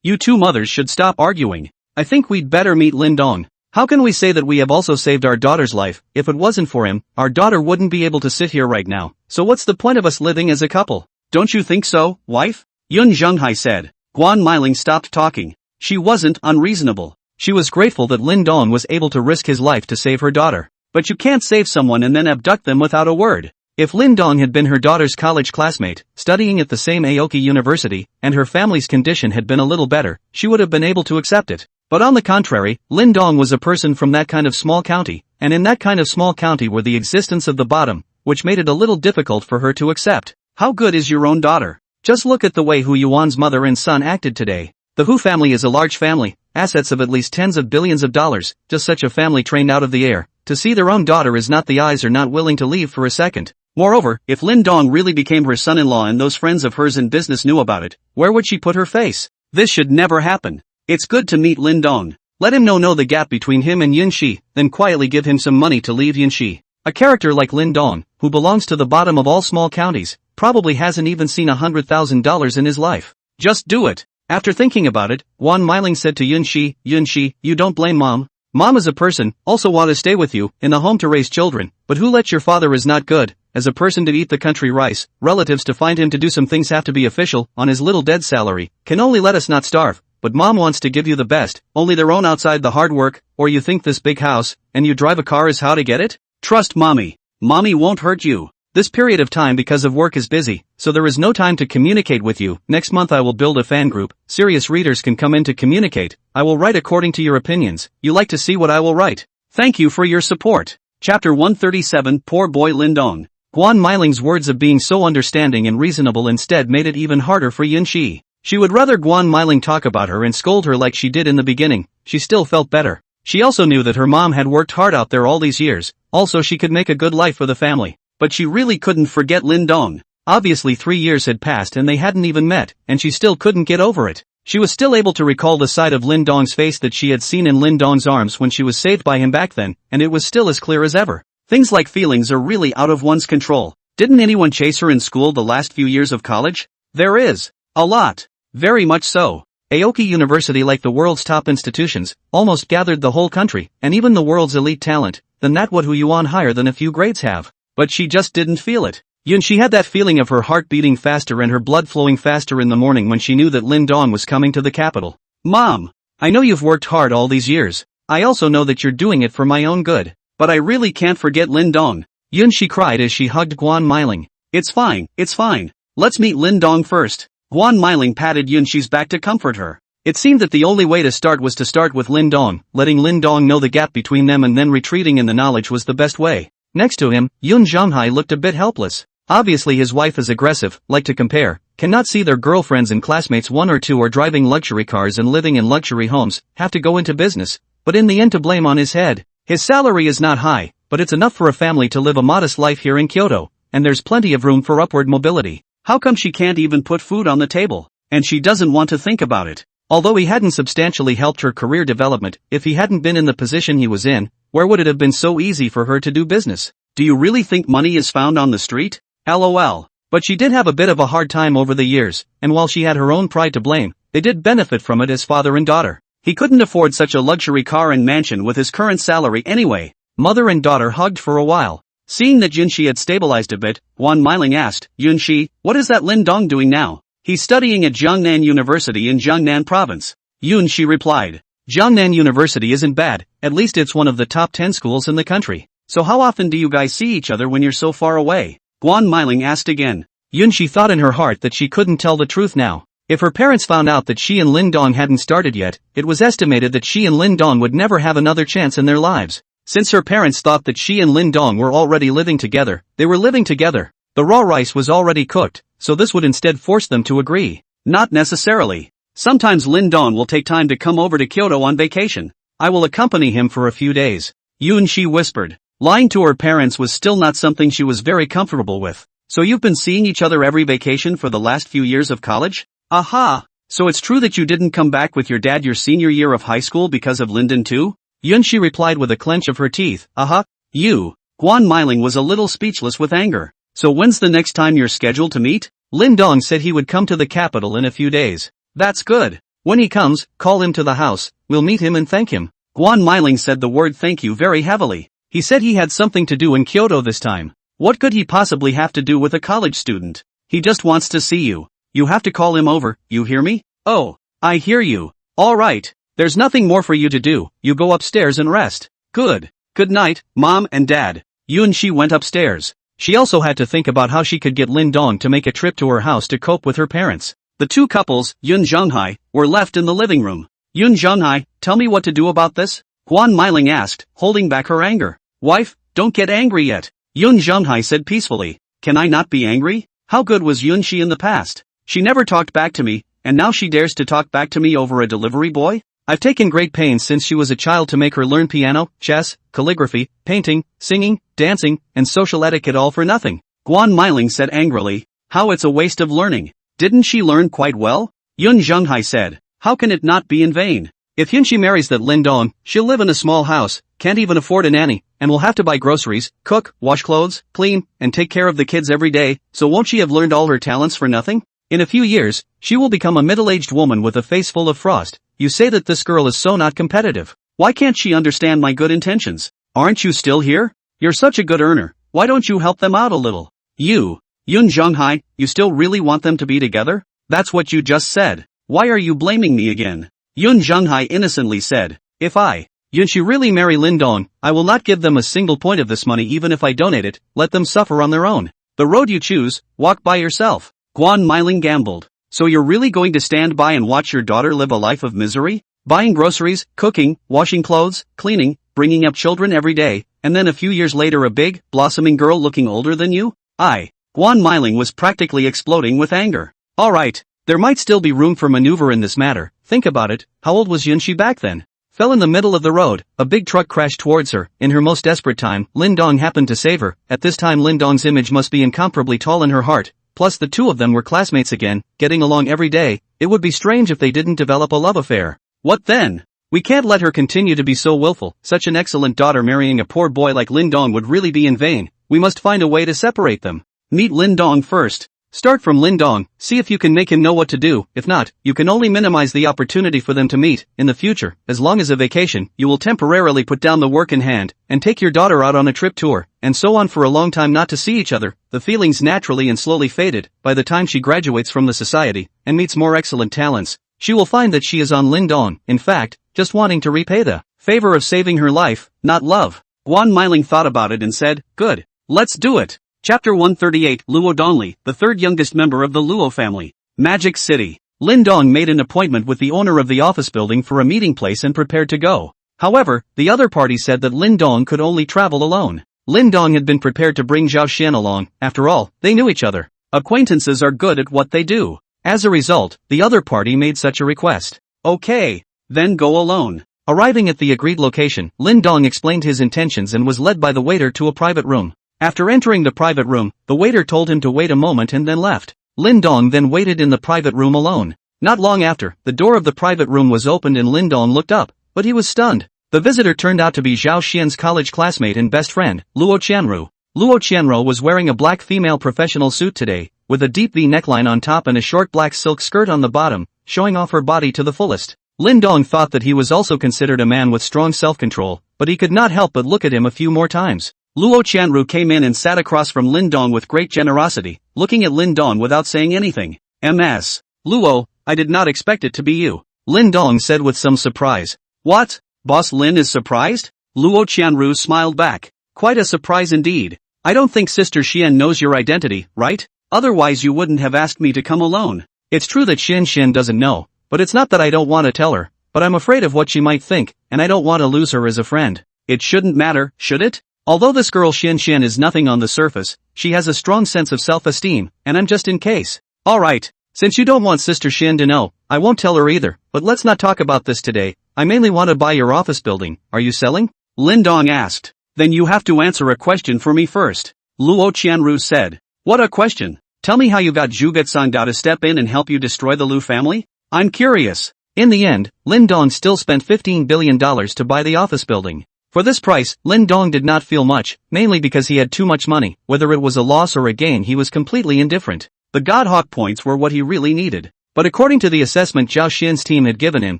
You two mothers should stop arguing. I think we'd better meet Lin Dong. How can we say that we have also saved our daughter's life? If it wasn't for him, our daughter wouldn't be able to sit here right now. So what's the point of us living as a couple? Don't you think so, wife? Yun Zhenghai said. Guan Meiling stopped talking. She wasn't unreasonable. She was grateful that Lin Dong was able to risk his life to save her daughter. But you can't save someone and then abduct them without a word. If Lin Dong had been her daughter's college classmate, studying at the same Aoki University, and her family's condition had been a little better, she would have been able to accept it. But on the contrary, Lin Dong was a person from that kind of small county, and in that kind of small county were the existence of the bottom, which made it a little difficult for her to accept. How good is your own daughter? Just look at the way Hu Yuan's mother and son acted today. The Hu family is a large family, assets of at least tens of billions of dollars, just such a family trained out of the air. To see their own daughter is not the eyes are not willing to leave for a second. Moreover, if Lin Dong really became her son-in-law and those friends of hers in business knew about it, where would she put her face? This should never happen. It's good to meet Lin Dong. Let him know the gap between him and Yunxi, then quietly give him some money to leave Yunxi. A character like Lin Dong, who belongs to the bottom of all small counties, probably hasn't even seen $100,000 in his life. Just do it. After thinking about it, Guan Meiling said to Yunxi, you don't blame mom. Mom as a person, also want to stay with you, in the home to raise children, but who let your father is not good, as a person to eat the country rice, relatives to find him to do some things have to be official, on his little dead salary, can only let us not starve, but mom wants to give you the best, only their own outside the hard work, or you think this big house, and you drive a car is how to get it? Trust mommy. Mommy won't hurt you. This period of time because of work is busy, so there is no time to communicate with you. Next month I will build a fan group, serious readers can come in to communicate, I will write according to your opinions, you like to see what I will write. Thank you for your support. Chapter 137 Poor Boy Lin Dong. Guan Meiling's words of being so understanding and reasonable instead made it even harder for Yunxi. She would rather Guan Meiling talk about her and scold her like she did in the beginning, she still felt better. She also knew that her mom had worked hard out there all these years, also she could make a good life for the family. but she really couldn't forget Lin Dong. Obviously 3 years had passed and they hadn't even met, and she still couldn't get over it. She was still able to recall the side of Lin Dong's face that she had seen in Lin Dong's arms when she was saved by him back then, and it was still as clear as ever. Things like feelings are really out of one's control. Didn't anyone chase her in school the last few years of college? There is. A lot. Very much so. Aoki University, like the world's top institutions, almost gathered the whole country, and even the world's elite talent. Then that would who you on higher than a few grades have. But she just didn't feel it. She had that feeling of her heart beating faster and her blood flowing faster in the morning when she knew that Lin Dong was coming to the capital. Mom, I know you've worked hard all these years. I also know that you're doing it for my own good. But I really can't forget Lin Dong. She cried as she hugged Guan Meiling. It's fine. Let's meet Lin Dong first. Guan Meiling patted Yunshi's back to comfort her. It seemed that the only way to start was to start with Lin Dong, letting Lin Dong know the gap between them and then retreating in the knowledge was the best way. Next to him, Yun Zhonghai looked a bit helpless. Obviously his wife is aggressive, like to compare, cannot see their girlfriends and classmates one or two are driving luxury cars and living in luxury homes, have to go into business, but in the end to blame on his head. His salary is not high, but it's enough for a family to live a modest life here in Kyoto, and there's plenty of room for upward mobility. How come she can't even put food on the table? And she doesn't want to think about it. Although he hadn't substantially helped her career development, if he hadn't been in the position he was in, where would it have been so easy for her to do business? Do you really think money is found on the street? LOL. But she did have a bit of a hard time over the years, and while she had her own pride to blame, they did benefit from it as father and daughter. He couldn't afford such a luxury car and mansion with his current salary anyway. Mother and daughter hugged for a while. Seeing that Junshi had stabilized a bit, Guan Meiling asked, Junshi, what is that Lin Dong doing now? He's studying at Jiangnan University in Jiangnan Province. Junshi replied. Jiangnan University isn't bad, at least it's one of the top 10 schools in the country. So how often do you guys see each other when you're so far away? Guan Meiling asked again. Junshi thought in her heart that she couldn't tell the truth now. If her parents found out that she and Lin Dong hadn't started yet, it was estimated that she and Lin Dong would never have another chance in their lives. Since her parents thought that she and Lin Dong were already living together, they were living together. The raw rice was already cooked, so this would instead force them to agree. Not necessarily. Sometimes Lin Dong will take time to come over to Kyoto on vacation. I will accompany him for a few days. Junshi whispered. Lying to her parents was still not something she was very comfortable with. So you've been seeing each other every vacation for the last few years of college? Aha! So it's true that you didn't come back with your dad your senior year of high school because of Linden too? Junshi replied with a clench of her teeth. Aha! You! Guan Meiling was a little speechless with anger. So when's the next time you're scheduled to meet? Lin Dong said he would come to the capital in a few days. That's good. When he comes, call him to the house, we'll meet him and thank him. Guan Meiling said the word thank you very heavily. He said he had something to do in Kyoto this time. What could he possibly have to do with a college student? He just wants to see you. You have to call him over, you hear me? Oh, I hear you. Alright. There's nothing more for you to do, you go upstairs and rest. Good. Good night, Mom and Dad. Junshi went upstairs. She also had to think about how she could get Lin Dong to make a trip to her house to cope with her parents. The two couples, Yun Zhonghai, were left in the living room. Yun Zhonghai, tell me what to do about this? Guan Meiling asked, holding back her anger. Wife, don't get angry yet. Yun Zhonghai said peacefully. Can I not be angry? How good was Yunshi in the past? She never talked back to me, and now she dares to talk back to me over a delivery boy? I've taken great pains since she was a child to make her learn piano, chess, calligraphy, painting, singing, dancing, and social etiquette all for nothing. Guan Meiling said angrily. How it's a waste of learning. Didn't she learn quite well? Yun Zhonghai said. How can it not be in vain? If Yunshi marries that Lin Dong, she'll live in a small house, can't even afford a nanny, and will have to buy groceries, cook, wash clothes, clean, and take care of the kids every day, so won't she have learned all her talents for nothing? In a few years, she will become a middle-aged woman with a face full of frost. You say that this girl is so not competitive. Why can't she understand my good intentions? Aren't you still here? You're such a good earner, why don't you help them out a little? You, Yun Zhonghai, you still really want them to be together? That's what you just said. Why are you blaming me again? Yun Zhonghai innocently said. If Yunshi really marry Lin Dong, I will not give them a single point of this money even if I donate it, let them suffer on their own. The road you choose, walk by yourself. Guan Meiling gambled. So you're really going to stand by and watch your daughter live a life of misery? Buying groceries, cooking, washing clothes, cleaning, bringing up children every day, and then a few years later a big, blossoming girl looking older than you? Guan Meiling was practically exploding with anger. Alright, there might still be room for maneuver in this matter, think about it, how old was Yunshi back then? fell in the middle of the road. A big truck crashed towards her. In her most desperate time, Lin Dong happened to save her. At this time Lin Dong's image must be incomparably tall in her heart. Plus the two of them were classmates again, getting along every day. It would be strange if they didn't develop a love affair. What then? We can't let her continue to be so willful. Such an excellent daughter marrying a poor boy like Lin Dong would really be in vain. We must find a way to separate them. Meet Lin Dong first. Start from Lin Dong, see if you can make him know what to do. If not, you can only minimize the opportunity for them to meet. In the future, as long as a vacation, you will temporarily put down the work in hand, and take your daughter out on a trip tour, and so on for a long time not to see each other. The feelings naturally and slowly faded. By the time she graduates from the society, and meets more excellent talents, she will find that she is on Lin Dong, in fact, just wanting to repay the favor of saving her life, not love. Wan Meiling thought about it and said, good. Let's do it. Chapter 138 Luo Donglei, the third youngest member of the Luo family. Magic City. Lin Dong made an appointment with the owner of the office building for a meeting place and prepared to go. However, the other party said that Lin Dong could only travel alone. Lin Dong had been prepared to bring Zhao Xian along. After all, they knew each other. Acquaintances are good at what they do. As a result, the other party made such a request. Okay, then go alone. Arriving at the agreed location, Lin Dong explained his intentions and was led by the waiter to a private room. After entering the private room, the waiter told him to wait a moment and then left. Lin Dong then waited in the private room alone. Not long after, the door of the private room was opened and Lin Dong looked up, but he was stunned. The visitor turned out to be Zhao Xian's college classmate and best friend, Luo Qianru. Luo Qianru was wearing a black female professional suit today, with a deep V neckline on top and a short black silk skirt on the bottom, showing off her body to the fullest. Lin Dong thought that he was also considered a man with strong self-control, but he could not help but look at him a few more times. Luo Qianru came in and sat across from Lin Dong with great generosity, looking at Lin Dong without saying anything. MS. Luo, I did not expect it to be you. Lin Dong said with some surprise. What? Boss Lin is surprised? Luo Qianru smiled back. Quite a surprise indeed. I don't think Sister Xian knows your identity, right? Otherwise you wouldn't have asked me to come alone. It's true that Xian doesn't know, but it's not that I don't want to tell her, but I'm afraid of what she might think, and I don't want to lose her as a friend. It shouldn't matter, should it? Although this girl Xian is nothing on the surface, she has a strong sense of self-esteem, and I'm just in case. Alright, since you don't want Sister Xian to know, I won't tell her either, but let's not talk about this today. I mainly want to buy your office building. Are you selling? Lin Dong asked. Then you have to answer a question for me first. Luo Qianru said. What a question? Tell me how you got Zhuge Sangdao to step in and help you destroy the Lu family? I'm curious. In the end, Lin Dong still spent $15 billion to buy the office building. For this price, Lin Dong did not feel much, mainly because he had too much money. Whether it was a loss or a gain, he was completely indifferent. The Godhawk points were what he really needed. But according to the assessment Zhao Xian's team had given him,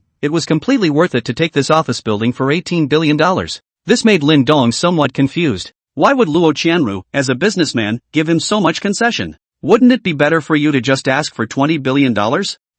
it was completely worth it to take this office building for $18 billion. This made Lin Dong somewhat confused. Why would Luo Qianru, as a businessman, give him so much concession? Wouldn't it be better for you to just ask for $20 billion?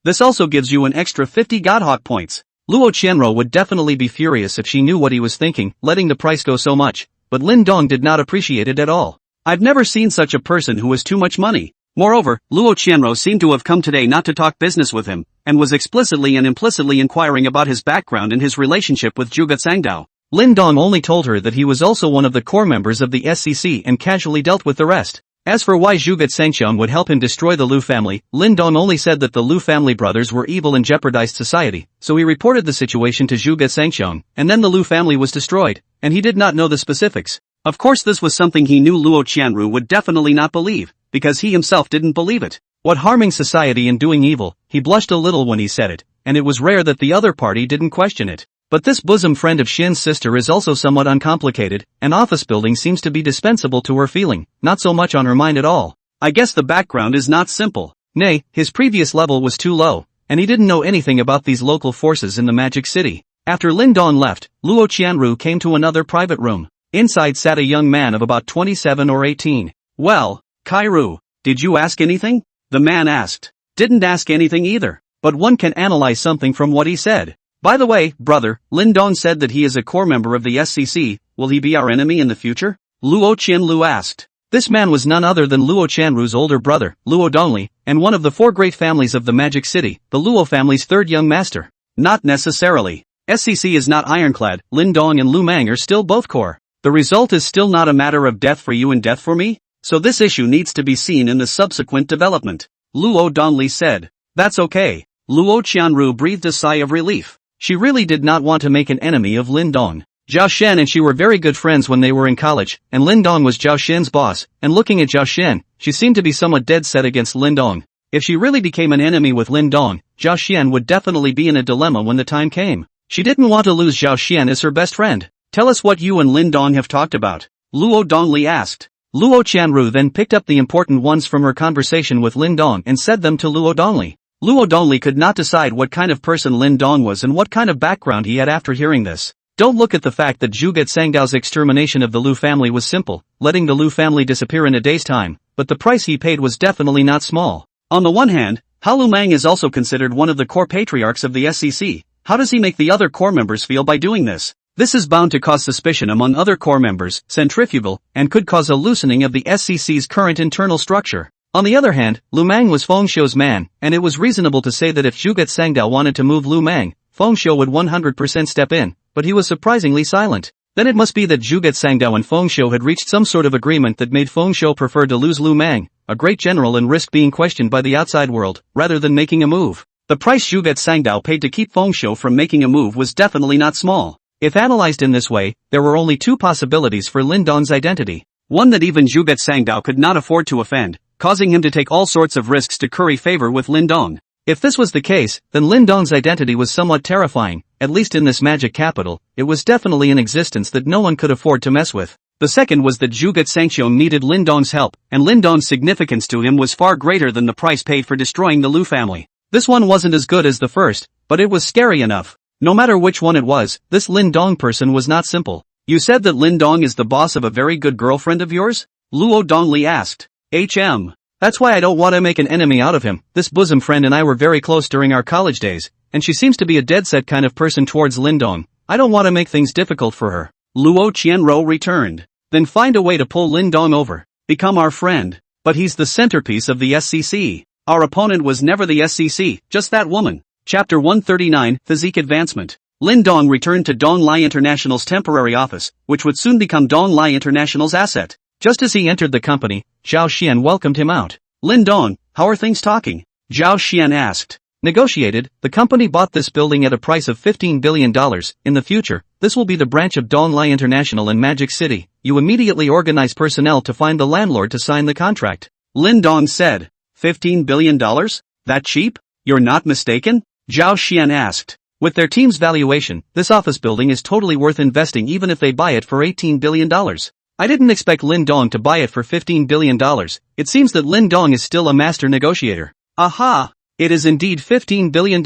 This also gives you an extra 50 Godhawk points. Luo Qianru would definitely be furious if she knew what he was thinking, letting the price go so much, but Lin Dong did not appreciate it at all. I've never seen such a person who has too much money. Moreover, Luo Qianru seemed to have come today not to talk business with him, and was explicitly and implicitly inquiring about his background and his relationship with Zhuge Sangdao. Lin Dong only told her that he was also one of the core members of the SCC and casually dealt with the rest. As for why Zhuge Sangxiang would help him destroy the Lu family, Lin Dong only said that the Lu family brothers were evil and jeopardized society, so he reported the situation to Zhuge Sangxiang, and then the Lu family was destroyed, and he did not know the specifics. Of course this was something he knew Luo Qianru would definitely not believe, because he himself didn't believe it. What harming society and doing evil, he blushed a little when he said it, and it was rare that the other party didn't question it. But this bosom friend of Xin's sister is also somewhat uncomplicated. An office building seems to be dispensable to her feeling, not so much on her mind at all. I guess the background is not simple. Nay, his previous level was too low, and he didn't know anything about these local forces in the Magic City. After Lin Dong left, Luo Qianru came to another private room. Inside sat a young man of about 27 or 18. Well, Kairu, did you ask anything? The man asked. Didn't ask anything either, but one can analyze something from what he said. By the way, brother, Lin Dong said that he is a core member of the SCC, will he be our enemy in the future? Luo Qianlu asked. This man was none other than Luo Qianru's older brother, Luo Donglei, and one of the four great families of the Magic City, the Luo family's third young master. Not necessarily. SCC is not ironclad, Lin Dong and Lu Mang are still both core. The result is still not a matter of death for you and death for me? So this issue needs to be seen in the subsequent development. Luo Donglei said. That's okay. Luo Qianru breathed a sigh of relief. She really did not want to make an enemy of Lin Dong. Zhao Shen and she were very good friends when they were in college, and Lin Dong was Zhao Shen's boss, and looking at Zhao Shen, she seemed to be somewhat dead set against Lin Dong. If she really became an enemy with Lin Dong, Zhao Shen would definitely be in a dilemma when the time came. She didn't want to lose Zhao Shen as her best friend. Tell us what you and Lin Dong have talked about, Luo Dongli asked. Luo Qianru then picked up the important ones from her conversation with Lin Dong and said them to Luo Dongli. Luo Dongli could not decide what kind of person Lin Dong was and what kind of background he had after hearing this. Don't look at the fact that Zhuge Sangdao's extermination of the Lu family was simple, letting the Lu family disappear in a day's time, but the price he paid was definitely not small. On the one hand, Lu Mang is also considered one of the core patriarchs of the SCC. How does he make the other core members feel by doing this? This is bound to cause suspicion among other core members, centrifugal, and could cause a loosening of the SCC's current internal structure. On the other hand, Lu Mang was Feng Xiu's man, and it was reasonable to say that if Zhuge Sangdao wanted to move Lu Mang, Feng Xiu would 100% step in, but he was surprisingly silent. Then it must be that Zhuge Sangdao and Feng Xiu had reached some sort of agreement that made Feng Xiu prefer to lose Lu Mang, a great general, and risk being questioned by the outside world, rather than making a move. The price Zhuge Sangdao paid to keep Feng Xiu from making a move was definitely not small. If analyzed in this way, there were only two possibilities for Lin Dong's identity. One, that even Zhuge Sangdao could not afford to offend, causing him to take all sorts of risks to curry favor with Lin Dong. If this was the case, then Lin Dong's identity was somewhat terrifying. At least in this magic capital, it was definitely an existence that no one could afford to mess with. The second was that Zhuge Sangxiong needed Lin Dong's help, and Lin Dong's significance to him was far greater than the price paid for destroying the Lu family. This one wasn't as good as the first, but it was scary enough. No matter which one it was, this Lin Dong person was not simple. You said that Lin Dong is the boss of a very good girlfriend of yours? Luo Dongli asked. That's why I don't want to make an enemy out of him. This bosom friend and I were very close during our college days, and she seems to be a dead-set kind of person towards Lin Dong. I don't want to make things difficult for her. Luo Qianro returned. Then find a way to pull Lin Dong over. Become our friend. But he's the centerpiece of the SCC. Our opponent was never the SCC, just that woman. Chapter 139, Physique Advancement. Lin Dong returned to Dong Lai International's temporary office, which would soon become Dong Lai International's asset. Just as he entered the company, Zhao Xian welcomed him out. Lin Dong, how are things talking? Zhao Xian asked. Negotiated, the company bought this building at a price of $15 billion. In the future, this will be the branch of Dong Lai International in Magic City. You immediately organize personnel to find the landlord to sign the contract. Lin Dong said. $15 billion? That cheap? You're not mistaken? Zhao Xian asked. With their team's valuation, this office building is totally worth investing even if they buy it for $18 billion. I didn't expect Lin Dong to buy it for $15 billion. It seems that Lin Dong is still a master negotiator. Aha! It is indeed $15 billion.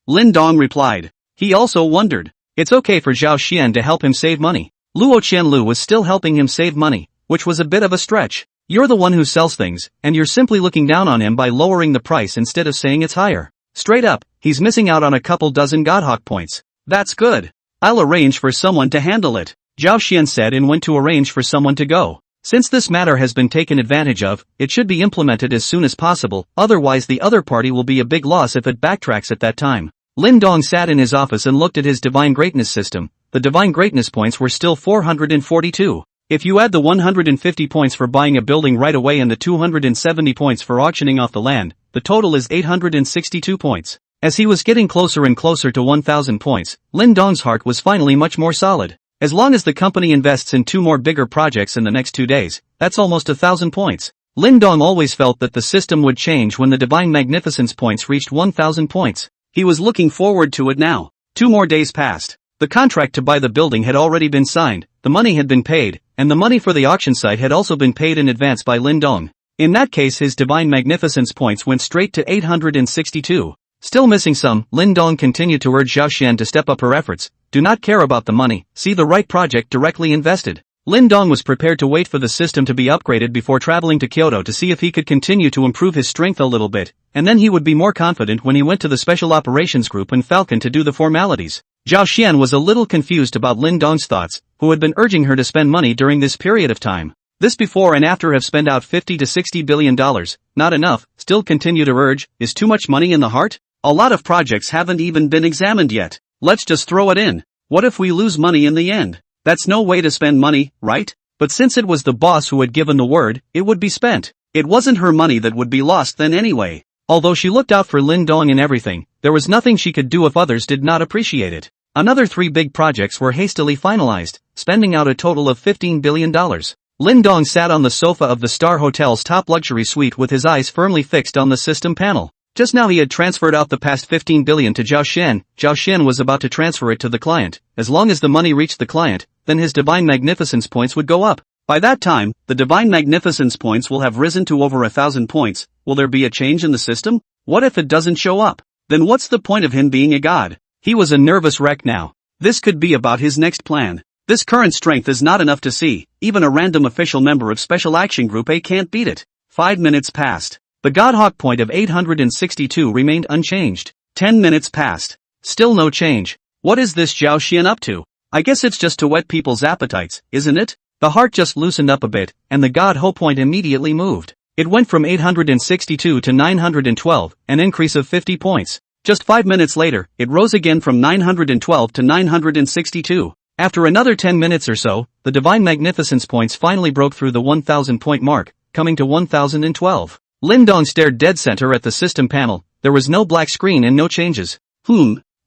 Lin Dong replied. He also wondered. It's okay for Zhao Xian to help him save money. Luo Qianlu was still helping him save money, which was a bit of a stretch. You're the one who sells things, and you're simply looking down on him by lowering the price instead of saying it's higher. Straight up, he's missing out on a couple dozen Godhawk points. That's good. I'll arrange for someone to handle it, Zhao Xian said and went to arrange for someone to go. Since this matter has been taken advantage of, it should be implemented as soon as possible, otherwise the other party will be a big loss if it backtracks at that time. Lin Dong sat in his office and looked at his Divine Greatness system. The Divine Greatness points were still 442. If you add the 150 points for buying a building right away and the 270 points for auctioning off the land, the total is 862 points. As he was getting closer and closer to 1000 points, Lin Dong's heart was finally much more solid. As long as the company invests in 2 more bigger projects in the next 2 days, that's almost 1000 points. Lin Dong always felt that the system would change when the Divine Magnificence points reached 1000 points. He was looking forward to it now. 2 more days passed. The contract to buy the building had already been signed, the money had been paid, and the money for the auction site had also been paid in advance by Lin Dong. In that case his Divine Magnificence points went straight to 862. Still missing some, Lin Dong continued to urge Zhao Xian to step up her efforts. Do not care about the money, see the right project directly invested. Lin Dong was prepared to wait for the system to be upgraded before traveling to Kyoto to see if he could continue to improve his strength a little bit, and then he would be more confident when he went to the Special Operations Group and Falcon to do the formalities. Zhao Xian was a little confused about Lin Dong's thoughts, who had been urging her to spend money during this period of time. This before and after have spent out $50 to $60 billion, not enough, still continue to urge, is too much money in the heart? A lot of projects haven't even been examined yet. Let's just throw it in. What if we lose money in the end? That's no way to spend money, right? But since it was the boss who had given the word, it would be spent. It wasn't her money that would be lost then anyway. Although she looked out for Lin Dong in everything, there was nothing she could do if others did not appreciate it. Another 3 big projects were hastily finalized, spending out a total of $15 billion. Lin Dong sat on the sofa of the Star Hotel's top luxury suite with his eyes firmly fixed on the system panel. Just now he had transferred out the past $15 billion to Zhao Xian. Zhao Xian was about to transfer it to the client. As long as the money reached the client, then his divine magnificence points would go up. By that time, the divine magnificence points will have risen to over 1,000 points. Will there be a change in the system? What if it doesn't show up? Then what's the point of him being a god? He was a nervous wreck now. This could be about his next plan. This current strength is not enough to see. Even a random official member of Special Action Group A can't beat it. 5 minutes passed. The Godhawk point of 862 remained unchanged. 10 minutes passed. Still no change. What is this Zhao Xian up to? I guess it's just to whet people's appetites, isn't it? The heart just loosened up a bit, and the Godho point immediately moved. It went from 862 to 912, an increase of 50 points. Just 5 minutes later, it rose again from 912 to 962. After another 10 minutes or so, the divine magnificence points finally broke through the 1,000 point mark, coming to 1,012. Lin Dong stared dead center at the system panel. There was no black screen and no changes.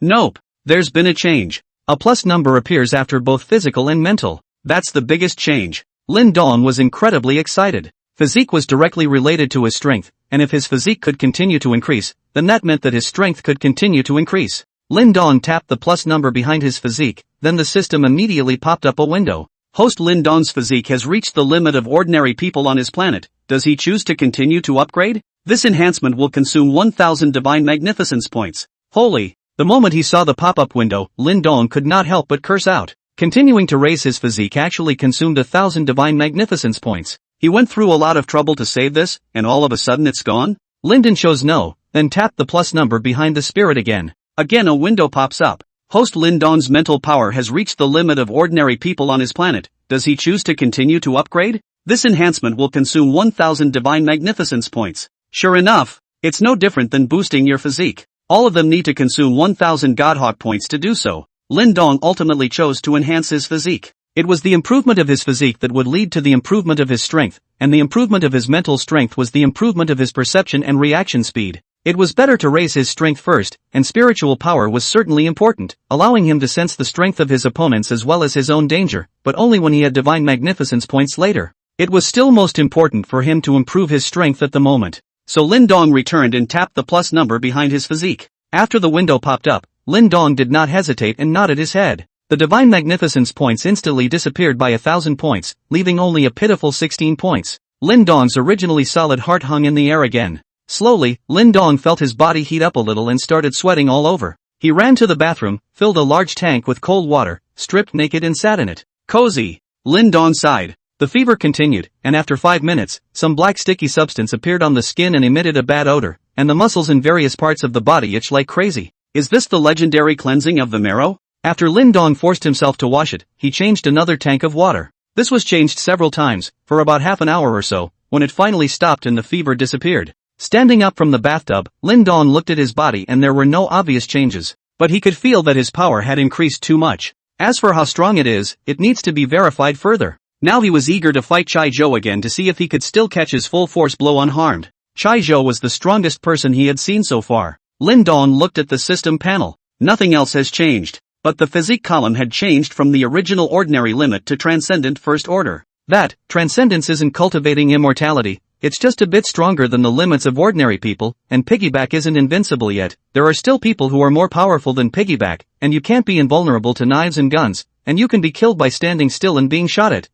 Nope. There's been a change. A plus number appears after both physical and mental. That's the biggest change. Lin Dong was incredibly excited. Physique was directly related to his strength, and if his physique could continue to increase, then that meant that his strength could continue to increase. Lin Dong tapped the plus number behind his physique, then the system immediately popped up a window. Host Lin Dong's physique has reached the limit of ordinary people on his planet. Does he choose to continue to upgrade? This enhancement will consume 1,000 divine magnificence points. Holy! The moment he saw the pop-up window, Lin Dong could not help but curse out. Continuing to raise his physique actually consumed 1,000 divine magnificence points. He went through a lot of trouble to save this, and all of a sudden it's gone? Linden chose no, then tapped the plus number behind the spirit again. Again a window pops up. Host Lin Dong's mental power has reached the limit of ordinary people on his planet. Does he choose to continue to upgrade? This enhancement will consume 1,000 divine magnificence points. Sure enough, it's no different than boosting your physique. All of them need to consume 1,000 Godhawk points to do so. Lin Dong ultimately chose to enhance his physique. It was the improvement of his physique that would lead to the improvement of his strength, and the improvement of his mental strength was the improvement of his perception and reaction speed. It was better to raise his strength first, and spiritual power was certainly important, allowing him to sense the strength of his opponents as well as his own danger, but only when he had divine magnificence points later. It was still most important for him to improve his strength at the moment. So Lin Dong returned and tapped the plus number behind his physique. After the window popped up, Lin Dong did not hesitate and nodded his head. The divine magnificence points instantly disappeared by 1,000 points, leaving only a pitiful 16 points. Lin Dong's originally solid heart hung in the air again. Slowly, Lin Dong felt his body heat up a little and started sweating all over. He ran to the bathroom, filled a large tank with cold water, stripped naked and sat in it. Cozy. Lin Dong sighed. The fever continued, and after 5 minutes, some black sticky substance appeared on the skin and emitted a bad odor, and the muscles in various parts of the body itched like crazy. Is this the legendary cleansing of the marrow? After Lin Dong forced himself to wash it, he changed another tank of water. This was changed several times, for about half an hour or so, when it finally stopped and the fever disappeared. Standing up from the bathtub, Lin Dong looked at his body and there were no obvious changes, but he could feel that his power had increased too much. As for how strong it is, it needs to be verified further. Now he was eager to fight Chai Zhou again to see if he could still catch his full force blow unharmed. Chai Zhou was the strongest person he had seen so far. Lin Dong looked at the system panel. Nothing else has changed, but the physique column had changed from the original ordinary limit to transcendent first order. That, transcendence isn't cultivating immortality. It's just a bit stronger than the limits of ordinary people, and Piggyback isn't invincible yet. There are still people who are more powerful than Piggyback, and you can't be invulnerable to knives and guns, and you can be killed by standing still and being shot at.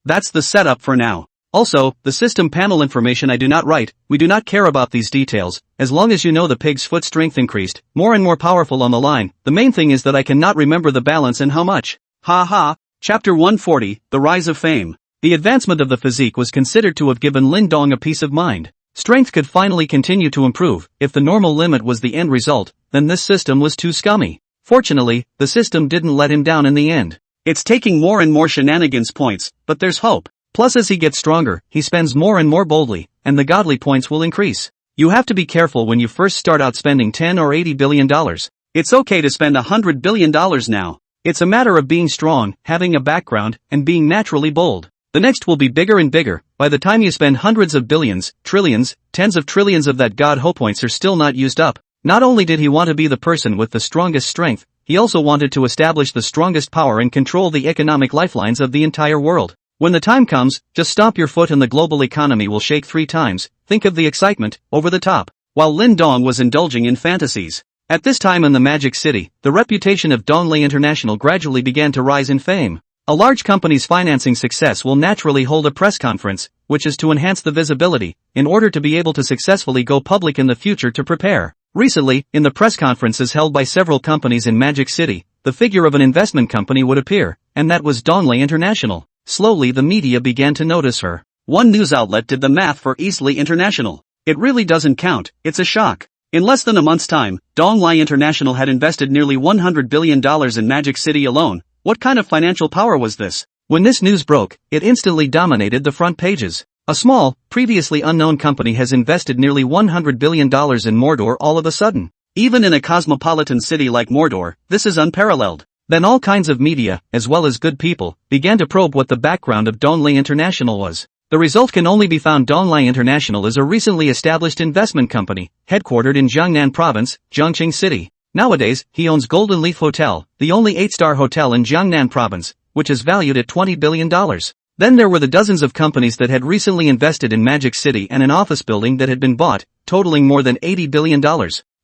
That's the setup for now. Also, the system panel information I do not write, we do not care about these details, as long as you know the pig's foot strength increased, more and more powerful on the line. The main thing is that I cannot remember the balance and how much. Chapter 140, The Rise of Fame. The advancement of the physique was considered to have given Lin Dong a peace of mind. Strength could finally continue to improve. If the normal limit was the end result, then this system was too scummy. Fortunately, the system didn't let him down in the end. It's taking more and more shenanigans points, but there's hope. Plus as he gets stronger, he spends more and more boldly, and the godly points will increase. You have to be careful when you first start out spending $10 or $80 billion. It's okay to spend $100 billion now. It's a matter of being strong, having a background, and being naturally bold. The next will be bigger and bigger. By the time you spend hundreds of billions, trillions, tens of trillions of that, God hope points are still not used up. Not only did he want to be the person with the strongest strength, he also wanted to establish the strongest power and control the economic lifelines of the entire world. When the time comes, just stomp your foot and the global economy will shake 3 times. Think of the excitement, over the top. While Lin Dong was indulging in fantasies. At this time in the Magic City, the reputation of Donglei International gradually began to rise in fame. A large company's financing success will naturally hold a press conference, which is to enhance the visibility, in order to be able to successfully go public in the future to prepare. Recently, in the press conferences held by several companies in Magic City, the figure of an investment company would appear, and that was Donglei International. Slowly the media began to notice her. One news outlet did the math for Eastleigh International. It really doesn't count, it's a shock. In less than a month's time, Donglei International had invested nearly $100 billion in Magic City alone. What kind of financial power was this? When this news broke, it instantly dominated the front pages. A small, previously unknown company has invested nearly $100 billion in Mordor all of a sudden. Even in a cosmopolitan city like Mordor, this is unparalleled. Then all kinds of media, as well as good people, began to probe what the background of Donglei International was. The result can only be found. Donglei International is a recently established investment company, headquartered in Jiangnan Province, Zhongqing City. Nowadays, he owns Golden Leaf Hotel, the only 8-star hotel in Jiangnan Province, which is valued at $20 billion. Then there were the dozens of companies that had recently invested in Magic City and an office building that had been bought, totaling more than $80 billion.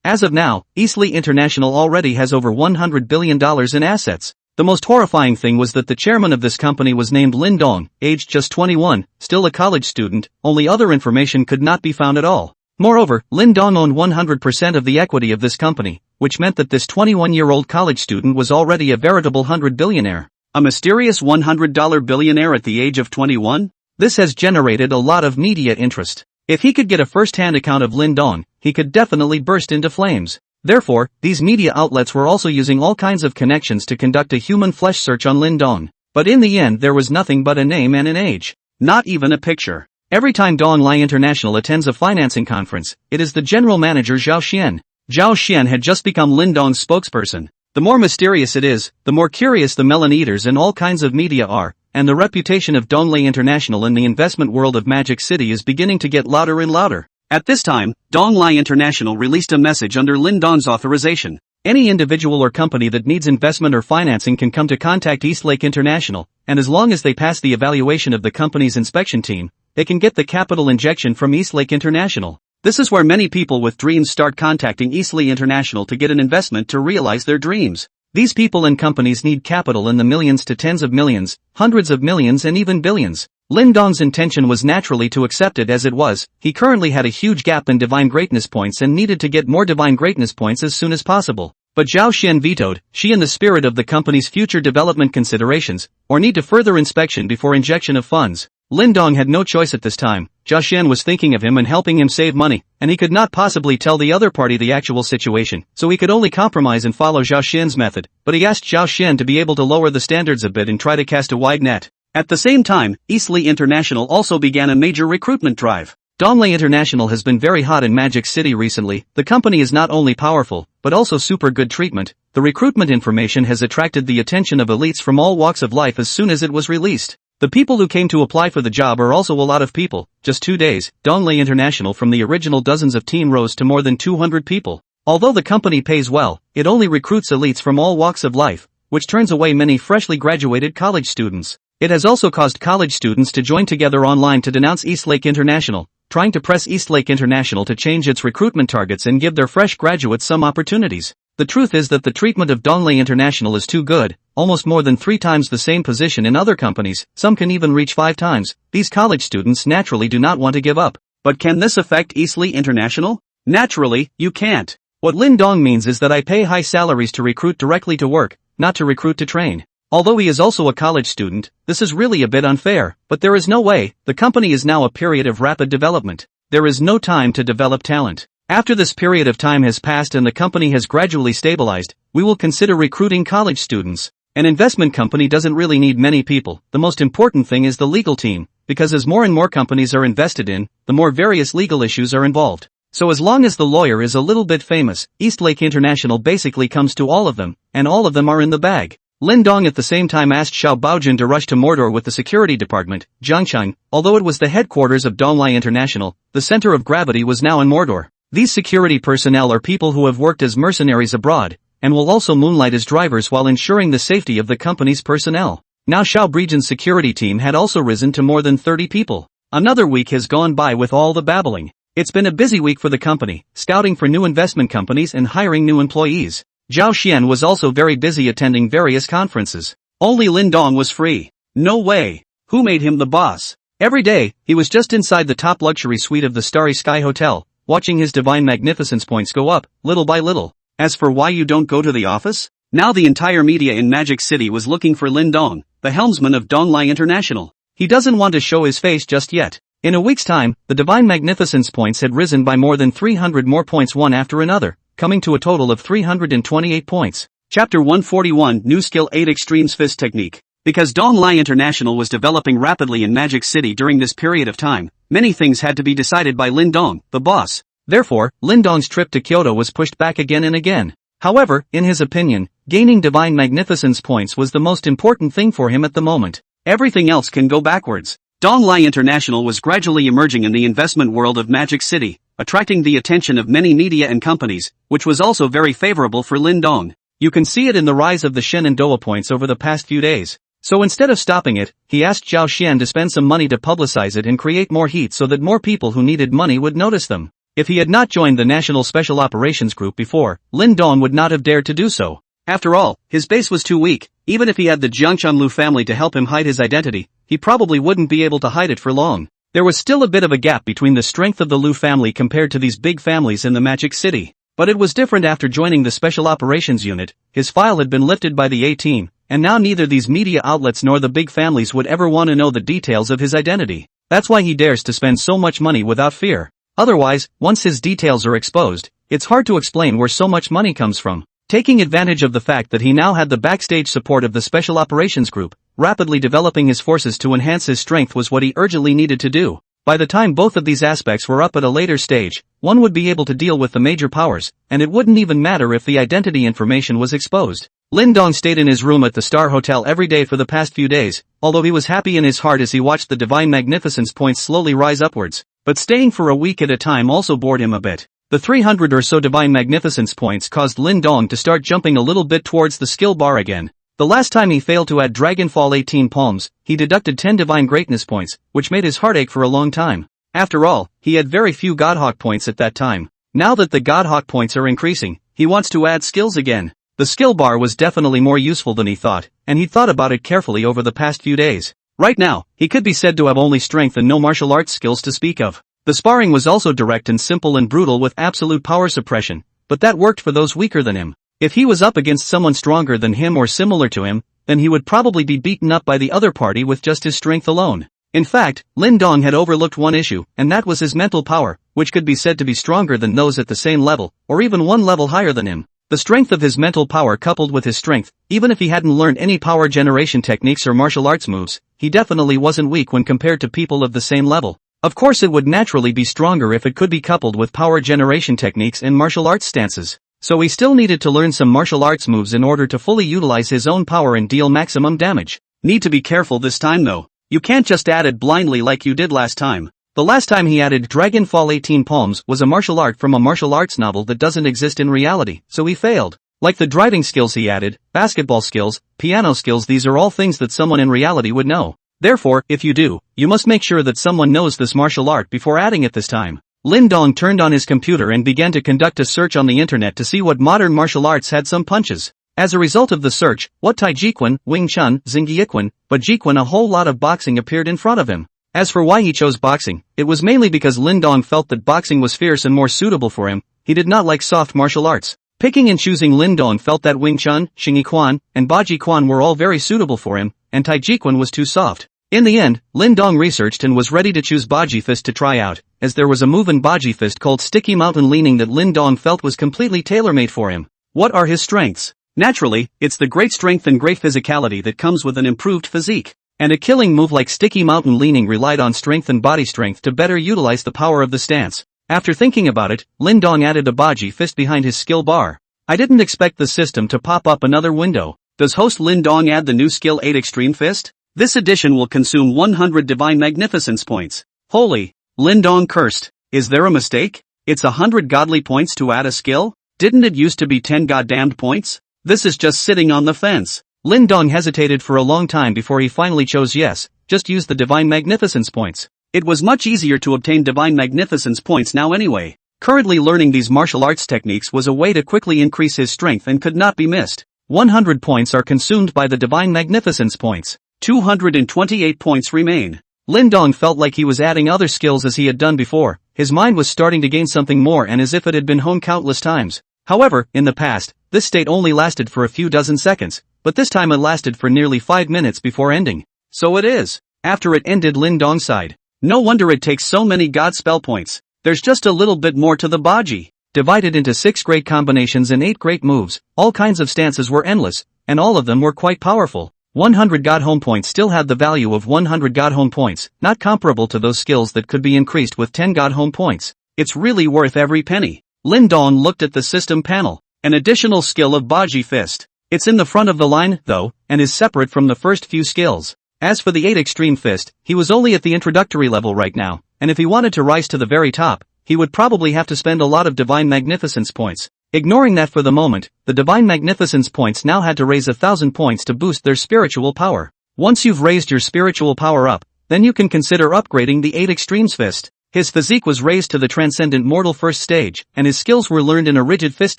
As of now, Eastleigh International already has over $100 billion in assets. The most horrifying thing was that the chairman of this company was named Lin Dong, aged just 21, still a college student. Only other information could not be found at all. Moreover, Lin Dong owned 100% of the equity of this company, which meant that this 21-year-old college student was already a veritable 100 billionaire. A mysterious $100 billionaire at the age of 21? This has generated a lot of media interest. If he could get a first-hand account of Lin Dong, he could definitely burst into flames. Therefore, these media outlets were also using all kinds of connections to conduct a human flesh search on Lin Dong. But in the end there was nothing but a name and an age. Not even a picture. Every time Donglei International attends a financing conference, it is the general manager Zhao Xian. Zhao Xian had just become Lin Dong's spokesperson. The more mysterious it is, the more curious the melon eaters and all kinds of media are, and the reputation of Donglei International in the investment world of Magic City is beginning to get louder and louder. At this time, Donglei International released a message under Lin Dong's authorization. Any individual or company that needs investment or financing can come to contact Eastleigh International, and as long as they pass the evaluation of the company's inspection team, they can get the capital injection from Eastleigh International. This is where many people with dreams start contacting Eastleigh International to get an investment to realize their dreams. These people and companies need capital in the millions to tens of millions, hundreds of millions and even billions. Lin Dong's intention was naturally to accept it as it was. He currently had a huge gap in divine greatness points and needed to get more divine greatness points as soon as possible. But Zhao Xian vetoed. She, in the spirit of the company's future development considerations, or need to further inspection before injection of funds. Lin Dong had no choice at this time. Zhao Xian was thinking of him and helping him save money, and he could not possibly tell the other party the actual situation, so he could only compromise and follow Zhao Xian's method. But he asked Zhao Xian to be able to lower the standards a bit and try to cast a wide net. At the same time, Eastleigh International also began a major recruitment drive. Donglei International has been very hot in Magic City recently. The company is not only powerful, but also super good treatment. The recruitment information has attracted the attention of elites from all walks of life as soon as it was released. The people who came to apply for the job are also a lot of people. Just 2 days, Donglei International from the original dozens of team rose to more than 200 people. Although the company pays well, it only recruits elites from all walks of life, which turns away many freshly graduated college students. It has also caused college students to join together online to denounce Eastleigh International, trying to press Eastleigh International to change its recruitment targets and give their fresh graduates some opportunities. The truth is that the treatment of Donglei International is too good, almost more than 3 times the same position in other companies, some can even reach 5 times. These college students naturally do not want to give up. But can this affect Eastleigh International? Naturally, you can't. What Lin Dong means is that I pay high salaries to recruit directly to work, not to recruit to train. Although he is also a college student, this is really a bit unfair, but there is no way. The company is now a period of rapid development. There is no time to develop talent. After this period of time has passed and the company has gradually stabilized, we will consider recruiting college students. An investment company doesn't really need many people. The most important thing is the legal team, because as more and more companies are invested in, the more various legal issues are involved. So as long as the lawyer is a little bit famous, Eastleigh International basically comes to all of them, and all of them are in the bag. Lin Dong at the same time asked Xiao Baojun to rush to Mordor with the security department, Jiangcheng. Although it was the headquarters of Donglai International, the center of gravity was now in Mordor. These security personnel are people who have worked as mercenaries abroad, and will also moonlight as drivers while ensuring the safety of the company's personnel. Now Xiao Baojun's security team had also risen to more than 30 people. Another week has gone by with all the babbling. It's been a busy week for the company, scouting for new investment companies and hiring new employees. Zhao Xian was also very busy attending various conferences. Only Lin Dong was free. No way. Who made him the boss? Every day, he was just inside the top luxury suite of the Starry Sky Hotel, watching his divine magnificence points go up, little by little. As for why you don't go to the office? Now the entire media in Magic City was looking for Lin Dong, the helmsman of Donglai International. He doesn't want to show his face just yet. In a week's time, the divine magnificence points had risen by more than 300 more points one after another, coming to a total of 328 points. Chapter 141 New Skill 8 Extremes Fist Technique. Because Donglai International was developing rapidly in Magic City during this period of time, many things had to be decided by Lin Dong, the boss. Therefore, Lin Dong's trip to Kyoto was pushed back again and again. However, in his opinion, gaining divine magnificence points was the most important thing for him at the moment. Everything else can go backwards. Donglai International was gradually emerging in the investment world of Magic City, attracting the attention of many media and companies, which was also very favorable for Lin Dong. You can see it in the rise of the Shen and Doa points over the past few days. So instead of stopping it, he asked Zhao Xian to spend some money to publicize it and create more heat so that more people who needed money would notice them. If he had not joined the National Special Operations Group before, Lin Dong would not have dared to do so. After all, his base was too weak. Even if he had the Jiangcheng Lu family to help him hide his identity, he probably wouldn't be able to hide it for long. There was still a bit of a gap between the strength of the Lu family compared to these big families in the Magic City. But it was different after joining the Special Operations Unit. His file had been lifted by the A-team, and now neither these media outlets nor the big families would ever want to know the details of his identity. That's why he dares to spend so much money without fear. Otherwise, once his details are exposed, it's hard to explain where so much money comes from. Taking advantage of the fact that he now had the backstage support of the Special Operations Group, rapidly developing his forces to enhance his strength was what he urgently needed to do. By the time both of these aspects were up at a later stage, one would be able to deal with the major powers, and it wouldn't even matter if the identity information was exposed. Lin Dong stayed in his room at the Star Hotel every day for the past few days, although he was happy in his heart as he watched the divine magnificence points slowly rise upwards. But staying for a week at a time also bored him a bit. The 300 or so divine magnificence points caused Lin Dong to start jumping a little bit towards the skill bar again. The last time he failed to add Dragonfall 18 palms, he deducted 10 divine greatness points, which made his heart ache for a long time. After all, he had very few Godhawk points at that time. Now that the Godhawk points are increasing, he wants to add skills again. The skill bar was definitely more useful than he thought, and he thought about it carefully over the past few days. Right now, he could be said to have only strength and no martial arts skills to speak of. The sparring was also direct and simple and brutal with absolute power suppression, but that worked for those weaker than him. If he was up against someone stronger than him or similar to him, then he would probably be beaten up by the other party with just his strength alone. In fact, Lin Dong had overlooked one issue, and that was his mental power, which could be said to be stronger than those at the same level, or even one level higher than him. The strength of his mental power coupled with his strength, even if he hadn't learned any power generation techniques or martial arts moves, he definitely wasn't weak when compared to people of the same level. Of course it would naturally be stronger if it could be coupled with power generation techniques and martial arts stances. So he still needed to learn some martial arts moves in order to fully utilize his own power and deal maximum damage. Need to be careful this time though. You can't just add it blindly like you did last time. The last time he added Dragonfall 18 palms was a martial art from a martial arts novel that doesn't exist in reality, so he failed. Like the driving skills he added, basketball skills, piano skills, these are all things that someone in reality would know. Therefore, if you do, you must make sure that someone knows this martial art before adding it this time. Lin Dong turned on his computer and began to conduct a search on the internet to see what modern martial arts had some punches. As a result of the search, what Tai Chi Quan, Wing Chun, Xingyi Quan, but Ji Quan, a whole lot of boxing appeared in front of him. As for why he chose boxing, it was mainly because Lin Dong felt that boxing was fierce and more suitable for him. He did not like soft martial arts. Picking and choosing, Lin Dong felt that Wing Chun, Xingyi Quan, and Baji Quan were all very suitable for him, and Tai Chi Quan was too soft. In the end, Lin Dong researched and was ready to choose Baji Fist to try out, as there was a move in Baji Fist called Sticky Mountain Leaning that Lin Dong felt was completely tailor-made for him. What are his strengths? Naturally, it's the great strength and great physicality that comes with an improved physique. And a killing move like Sticky Mountain Leaning relied on strength and body strength to better utilize the power of the stance. After thinking about it, Lin Dong added a Baji Fist behind his skill bar. I didn't expect the system to pop up another window. Does host Lin Dong add the new skill 8 Extreme Fist? This edition will consume 100 Divine Magnificence points. Holy! Lin Dong cursed. Is there a mistake? It's 100 godly points to add a skill? Didn't it used to be 10 goddamned points? This is just sitting on the fence. Lin Dong hesitated for a long time before he finally chose yes, just use the Divine Magnificence points. It was much easier to obtain Divine Magnificence points now anyway. Currently learning these martial arts techniques was a way to quickly increase his strength and could not be missed. 100 points are consumed by the Divine Magnificence points. 228 points remain. Lin Dong felt like he was adding other skills as he had done before. His mind was starting to gain something more and as if it had been honed countless times. However, in the past, this state only lasted for a few dozen seconds, but this time it lasted for nearly 5 minutes before ending. So it is. After it ended, Lin Dong sighed. No wonder it takes so many god spell points. There's just a little bit more to the baji. Divided into 6 great combinations and 8 great moves, all kinds of stances were endless, and all of them were quite powerful. 100 god home points still had the value of 100 god home points, not comparable to those skills that could be increased with 10 god home points. It's really worth every penny. Lin Dong looked at the system panel. An additional skill of Baji Fist. It's in the front of the line, though, and is separate from the first few skills. As for the 8 Extreme Fist, he was only at the introductory level right now, and if he wanted to rise to the very top, he would probably have to spend a lot of Divine Magnificence points. Ignoring that for the moment, the Divine Magnificence points now had to raise 1,000 points to boost their spiritual power. Once you've raised your spiritual power up, then you can consider upgrading the 8 Extremes Fist. His physique was raised to the Transcendent Mortal first stage, and his skills were learned in a rigid fist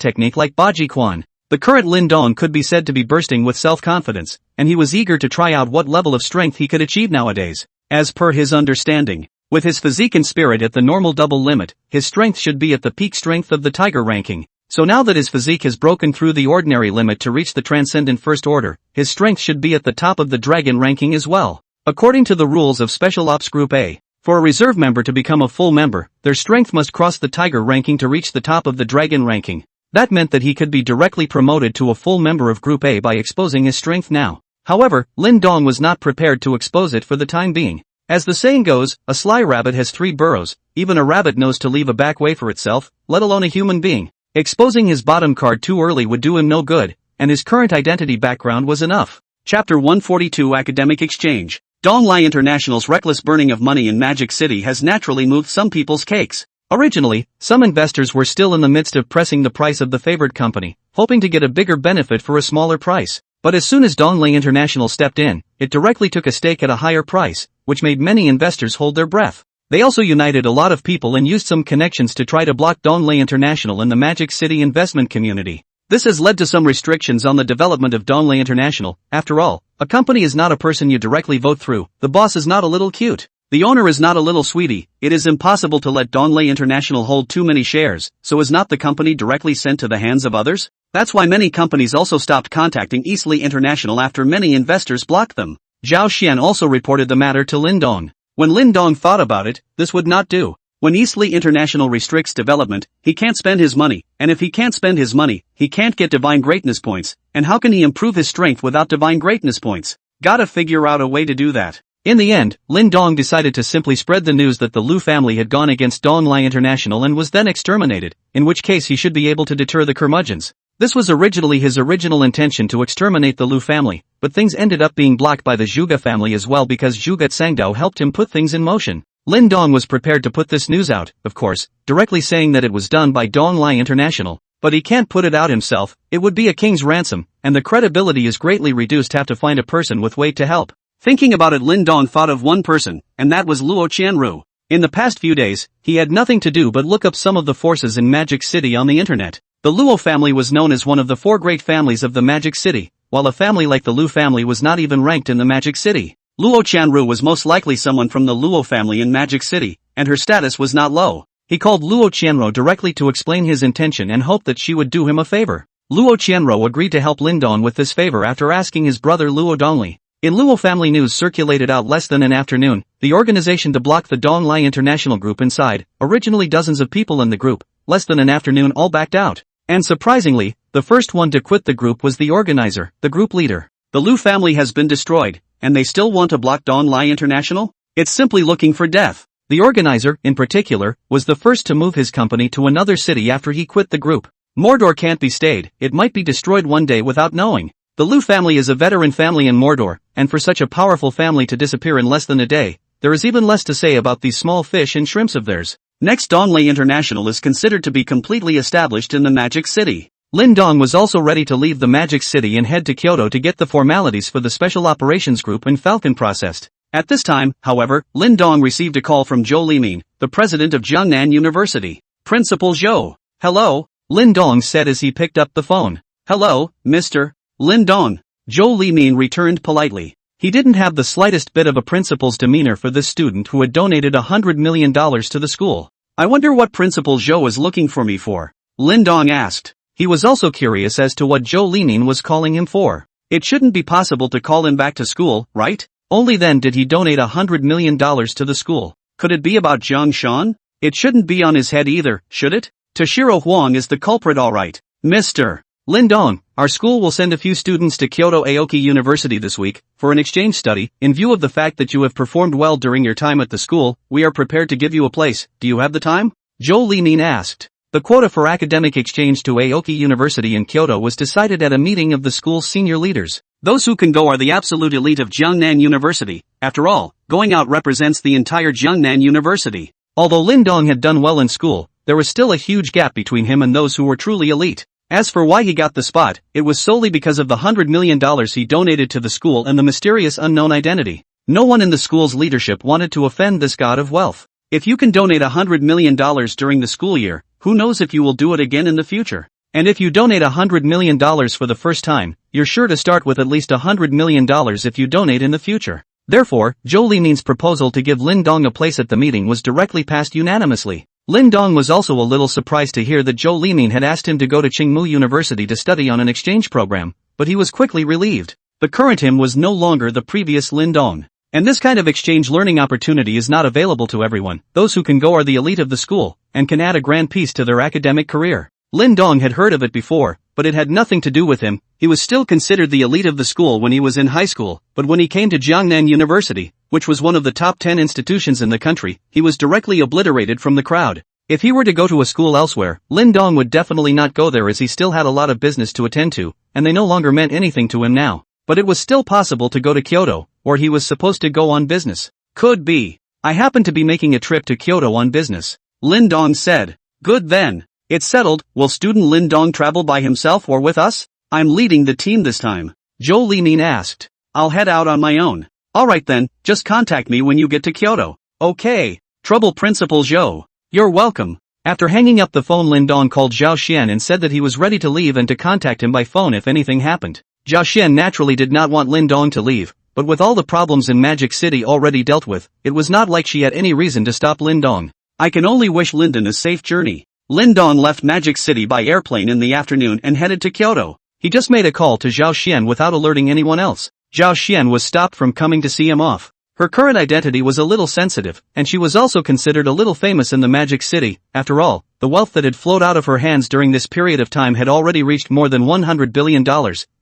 technique like Baji Quan. The current Lin Dong could be said to be bursting with self-confidence, and he was eager to try out what level of strength he could achieve nowadays. As per his understanding, with his physique and spirit at the normal double limit, his strength should be at the peak strength of the Tiger ranking. So now that his physique has broken through the ordinary limit to reach the Transcendent First Order, his strength should be at the top of the Dragon ranking as well. According to the rules of Special Ops Group A, for a reserve member to become a full member, their strength must cross the Tiger ranking to reach the top of the Dragon ranking. That meant that he could be directly promoted to a full member of Group A by exposing his strength now. However, Lin Dong was not prepared to expose it for the time being. As the saying goes, a sly rabbit has 3 burrows. Even a rabbit knows to leave a back way for itself, let alone a human being. Exposing his bottom card too early would do him no good, and his current identity background was enough. Chapter 142 Academic Exchange. Donglai International's reckless burning of money in Magic City has naturally moved some people's cakes. Originally, some investors were still in the midst of pressing the price of the favored company, hoping to get a bigger benefit for a smaller price. But as soon as Donglai International stepped in, it directly took a stake at a higher price, which made many investors hold their breath. They also united a lot of people and used some connections to try to block Donglai International in the Magic City investment community. This has led to some restrictions on the development of Donglai International. After all, a company is not a person you directly vote through. The boss is not a little cute. The owner is not a little sweetie. It is impossible to let Donglai International hold too many shares, so is not the company directly sent to the hands of others? That's why many companies also stopped contacting Eastleigh International after many investors blocked them. Zhao Xian also reported the matter to Lin Dong. When Lin Dong thought about it, this would not do. When Eastleigh International restricts development, he can't spend his money, and if he can't spend his money, he can't get Divine Greatness points, and how can he improve his strength without Divine Greatness points? Gotta figure out a way to do that. In the end, Lin Dong decided to simply spread the news that the Lu family had gone against Donglai International and was then exterminated, in which case he should be able to deter the curmudgeons. This was originally his original intention to exterminate the Lu family, but things ended up being blocked by the Zhuge family as well because Zhuge Tsangdao helped him put things in motion. Lin Dong was prepared to put this news out, of course, directly saying that it was done by Donglai International, but he can't put it out himself. It would be a king's ransom, and the credibility is greatly reduced. Have to find a person with weight to help. Thinking about it, Lin Dong thought of one person, and that was Luo Qianru. In the past few days, he had nothing to do but look up some of the forces in Magic City on the internet. The Luo family was known as one of the 4 great families of the Magic City, while a family like the Lu family was not even ranked in the Magic City. Luo Qianru was most likely someone from the Luo family in Magic City, and her status was not low. He called Luo Qianru directly to explain his intention and hoped that she would do him a favor. Luo Qianru agreed to help Lin Dong with this favor after asking his brother Luo Donglai. In Luo family news circulated out less than an afternoon, the organization to block the Donglai International group inside, originally dozens of people in the group, less than an afternoon all backed out. And surprisingly, the first one to quit the group was the organizer, the group leader. The Lu family has been destroyed, and they still want to block Donglai International? It's simply looking for death. The organizer, in particular, was the first to move his company to another city after he quit the group. Mordor can't be stayed, it might be destroyed one day without knowing. The Liu family is a veteran family in Mordor, and for such a powerful family to disappear in less than a day, there is even less to say about these small fish and shrimps of theirs. Next, Donglei International is considered to be completely established in the Magic City. Lin Dong was also ready to leave the Magic City and head to Kyoto to get the formalities for the Special Operations Group and Falcon processed. At this time, however, Lin Dong received a call from Zhou Limin, the president of Jiangnan University. Principal Zhou. Hello, Lin Dong said as he picked up the phone. Hello, Mr. Lin Dong. Zhou Limin returned politely. He didn't have the slightest bit of a principal's demeanor for this student who had donated $100 million to the school. I wonder what Principal Zhou is looking for me for? Lin Dong asked. He was also curious as to what Zhou Limin was calling him for. It shouldn't be possible to call him back to school, right? Only then did he donate $100 million to the school. Could it be about Zhang Shan? It shouldn't be on his head either, should it? Toshiro Huang is the culprit, alright. Mr. Lin Dong, our school will send a few students to Kyoto Aoki University this week for an exchange study. In view of the fact that you have performed well during your time at the school, we are prepared to give you a place. Do you have the time? Zhou Limin asked. The quota for academic exchange to Aoki University in Kyoto was decided at a meeting of the school's senior leaders. Those who can go are the absolute elite of Jiangnan University. After all, going out represents the entire Jiangnan University. Although Lin Dong had done well in school, there was still a huge gap between him and those who were truly elite. As for why he got the spot, it was solely because of the $100 million he donated to the school and the mysterious unknown identity. No one in the school's leadership wanted to offend this god of wealth. If you can donate $100 million during the school year, who knows if you will do it again in the future? And if you donate $100 million for the first time, you're sure to start with at least $100 million if you donate in the future. Therefore, Zhou Limin's proposal to give Lin Dong a place at the meeting was directly passed unanimously. Lin Dong was also a little surprised to hear that Zhou Limin had asked him to go to Qingmu University to study on an exchange program, but he was quickly relieved. The current him was no longer the previous Lin Dong. And this kind of exchange learning opportunity is not available to everyone. Those who can go are the elite of the school, and can add a grand piece to their academic career. Lin Dong had heard of it before, but it had nothing to do with him. He was still considered the elite of the school when he was in high school, but when he came to Jiangnan University, which was one of the top 10 institutions in the country, he was directly obliterated from the crowd. If he were to go to a school elsewhere, Lin Dong would definitely not go there as he still had a lot of business to attend to, and they no longer meant anything to him now. But it was still possible to go to Kyoto, or he was supposed to go on business. Could be. I happen to be making a trip to Kyoto on business. Lin Dong said. Good then. It's settled. Will student Lin Dong travel by himself or with us? I'm leading the team this time. Zhou Limin asked. I'll head out on my own. Alright then, just contact me when you get to Kyoto. Okay. Trouble Principal Zhou. You're welcome. After hanging up the phone, Lin Dong called Zhao Xian and said that he was ready to leave and to contact him by phone if anything happened. Zhao Xian naturally did not want Lin Dong to leave, but with all the problems in Magic City already dealt with, it was not like she had any reason to stop Lin Dong. I can only wish Linden a safe journey. Lin Dong left Magic City by airplane in the afternoon and headed to Kyoto. He just made a call to Zhao Xian without alerting anyone else. Zhao Xian was stopped from coming to see him off. Her current identity was a little sensitive, and she was also considered a little famous in the Magic City. After all, the wealth that had flowed out of her hands during this period of time had already reached more than $100 billion,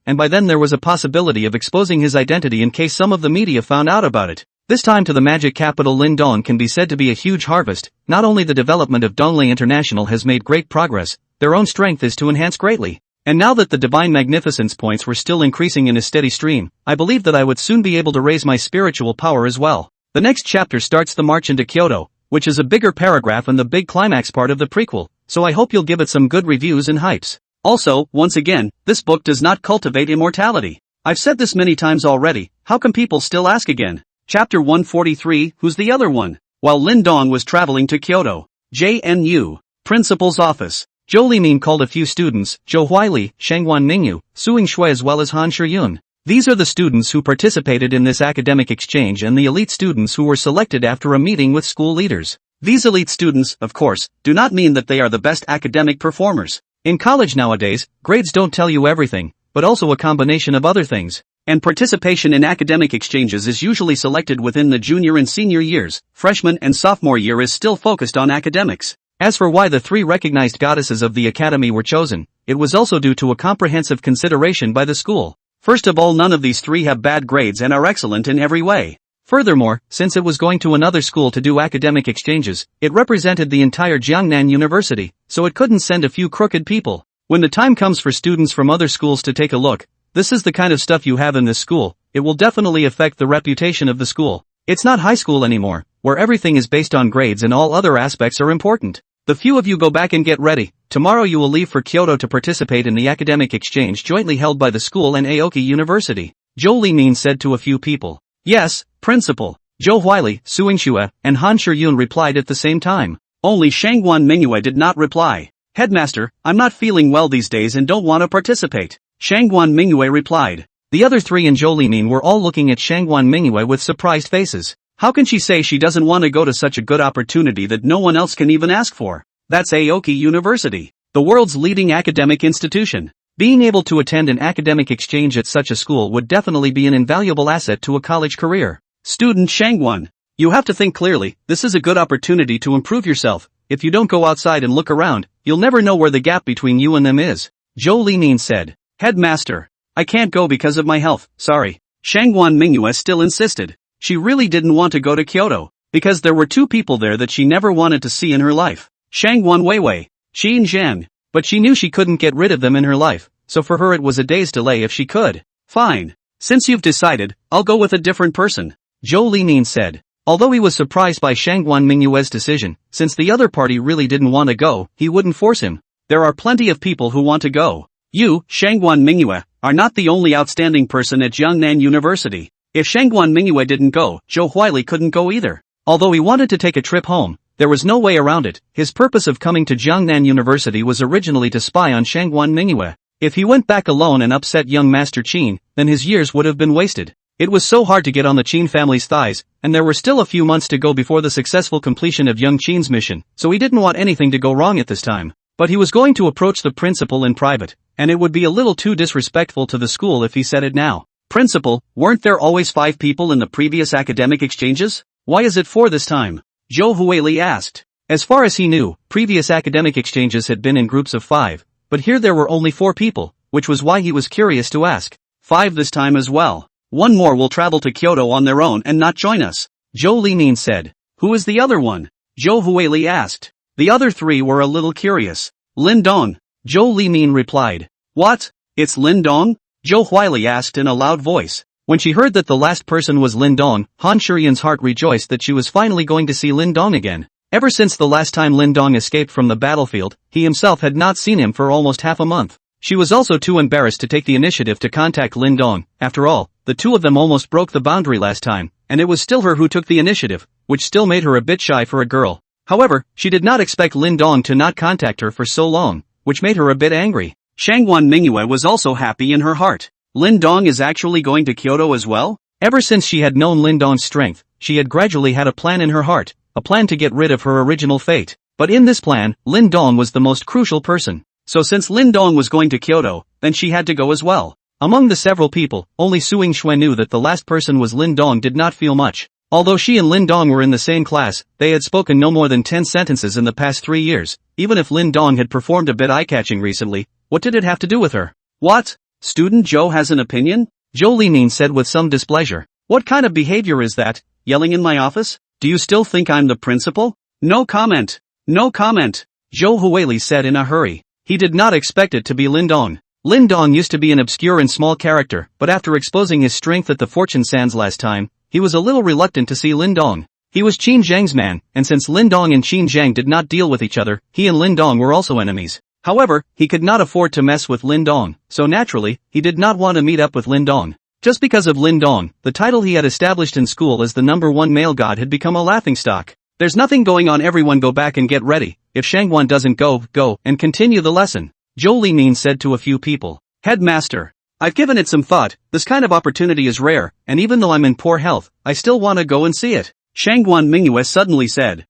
and by then there was a possibility of exposing his identity in case some of the media found out about it. This time to the magic capital Lin Dong can be said to be a huge harvest. Not only the development of Donglei International has made great progress, their own strength is to enhance greatly. And now that the divine magnificence points were still increasing in a steady stream, I believe that I would soon be able to raise my spiritual power as well. The next chapter starts the march into Kyoto, which is a bigger paragraph and the big climax part of the prequel, so I hope you'll give it some good reviews and hypes. Also, once again, this book does not cultivate immortality. I've said this many times already, how come people still ask again? Chapter 143, who's the other one? While Lin Dong was traveling to Kyoto, JNU, Principal's office, Zhou Limin called a few students, Zhou Huili, Shangguan Mingyu, Suing Shui as well as Han Shiyun. These are the students who participated in this academic exchange and the elite students who were selected after a meeting with school leaders. These elite students, of course, do not mean that they are the best academic performers. In college nowadays, grades don't tell you everything, but also a combination of other things. And participation in academic exchanges is usually selected within the junior and senior years. Freshman and sophomore year is still focused on academics. As for why the three recognized goddesses of the academy were chosen, it was also due to a comprehensive consideration by the school. First of all, none of these three have bad grades and are excellent in every way. Furthermore, since it was going to another school to do academic exchanges, it represented the entire Jiangnan University, so it couldn't send a few crooked people. When the time comes for students from other schools to take a look, this is the kind of stuff you have in this school, it will definitely affect the reputation of the school. It's not high school anymore, where everything is based on grades and all other aspects are important. The few of you go back and get ready. Tomorrow you will leave for Kyoto to participate in the academic exchange jointly held by the school and Aoki University. Zhou Limin said to a few people. Yes, principal. Zhou Huili, Suingxue, and Han Shiyun replied at the same time. Only Shangguan Mingyue did not reply. Headmaster, I'm not feeling well these days and don't want to participate. Shangguan Mingyue replied. The other three and Zhou Limin were all looking at Shangguan Mingyue with surprised faces. How can she say she doesn't want to go to such a good opportunity that no one else can even ask for? That's Aoki University, the world's leading academic institution. Being able to attend an academic exchange at such a school would definitely be an invaluable asset to a college career. Student Shangguan, you have to think clearly, this is a good opportunity to improve yourself. If you don't go outside and look around, you'll never know where the gap between you and them is. Zhou Limin said. Headmaster, I can't go because of my health, sorry. Shangguan Mingyue still insisted. She really didn't want to go to Kyoto, because there were two people there that she never wanted to see in her life. Shangguan Weiwei, Xin Zhang, but she knew she couldn't get rid of them in her life, so for her it was a day's delay if she could. Fine. Since you've decided, I'll go with a different person. Zhou Limin said. Although he was surprised by Shangguan Mingyue's decision, since the other party really didn't want to go, he wouldn't force him. There are plenty of people who want to go. You, Shangguan Mingyue, are not the only outstanding person at Jiangnan University. If Shangguan Mingyue didn't go, Zhou Huili couldn't go either. Although he wanted to take a trip home, there was no way around it. His purpose of coming to Jiangnan University was originally to spy on Shangguan Mingyue. If he went back alone and upset young Master Qin, then his years would have been wasted. It was so hard to get on the Qin family's thighs, and there were still a few months to go before the successful completion of young Qin's mission, so he didn't want anything to go wrong at this time. But he was going to approach the principal in private, and it would be a little too disrespectful to the school if he said it now. Principal, weren't there always 5 people in the previous academic exchanges? Why is it 4 this time? Zhou Huili asked. As far as he knew, previous academic exchanges had been in groups of 5, but here there were only 4 people, which was why he was curious to ask. 5 this time as well. 1 more will travel to Kyoto on their own and not join us. Zhou Limin said. Who is the other one? Zhou Huili asked. The other 3 were a little curious. Lin Dong. Zhou Limin replied. What? It's Lin Dong? Zhou Huili asked in a loud voice. When she heard that the last person was Lin Dong, Han Shiyun's heart rejoiced that she was finally going to see Lin Dong again. Ever since the last time Lin Dong escaped from the battlefield, he himself had not seen him for almost half a month. She was also too embarrassed to take the initiative to contact Lin Dong. After all, the two of them almost broke the boundary last time, and it was still her who took the initiative, which still made her a bit shy for a girl. However, she did not expect Lin Dong to not contact her for so long, which made her a bit angry. Shangguan Mingyue was also happy in her heart. Lin Dong is actually going to Kyoto as well? Ever since she had known Lin Dong's strength, she had gradually had a plan in her heart, a plan to get rid of her original fate. But in this plan, Lin Dong was the most crucial person. So since Lin Dong was going to Kyoto, then she had to go as well. Among the several people, only Suingxue knew that the last person was Lin Dong did not feel much. Although she and Lin Dong were in the same class, they had spoken no more than 10 sentences in the past 3 years. Even if Lin Dong had performed a bit eye-catching recently, what did it have to do with her? What? Student Zhou has an opinion? Zhou Limin said with some displeasure. What kind of behavior is that? Yelling in my office? Do you still think I'm the principal? No comment. No comment. Zhou Huili said in a hurry. He did not expect it to be Lin Dong. Lin Dong used to be an obscure and small character, but after exposing his strength at the Fortune Sands last time, he was a little reluctant to see Lin Dong. He was Qin Zhang's man, and since Lin Dong and Qin Zhang did not deal with each other, he and Lin Dong were also enemies. However, he could not afford to mess with Lin Dong, so naturally, he did not want to meet up with Lin Dong. Just because of Lin Dong, the title he had established in school as the #1 male god had become a laughingstock. There's nothing going on, everyone go back and get ready. If Shangguan doesn't go, and continue the lesson. Zhou Limin said to a few people. Headmaster, I've given it some thought, this kind of opportunity is rare, and even though I'm in poor health, I still want to go and see it. Shangguan Mingyue suddenly said.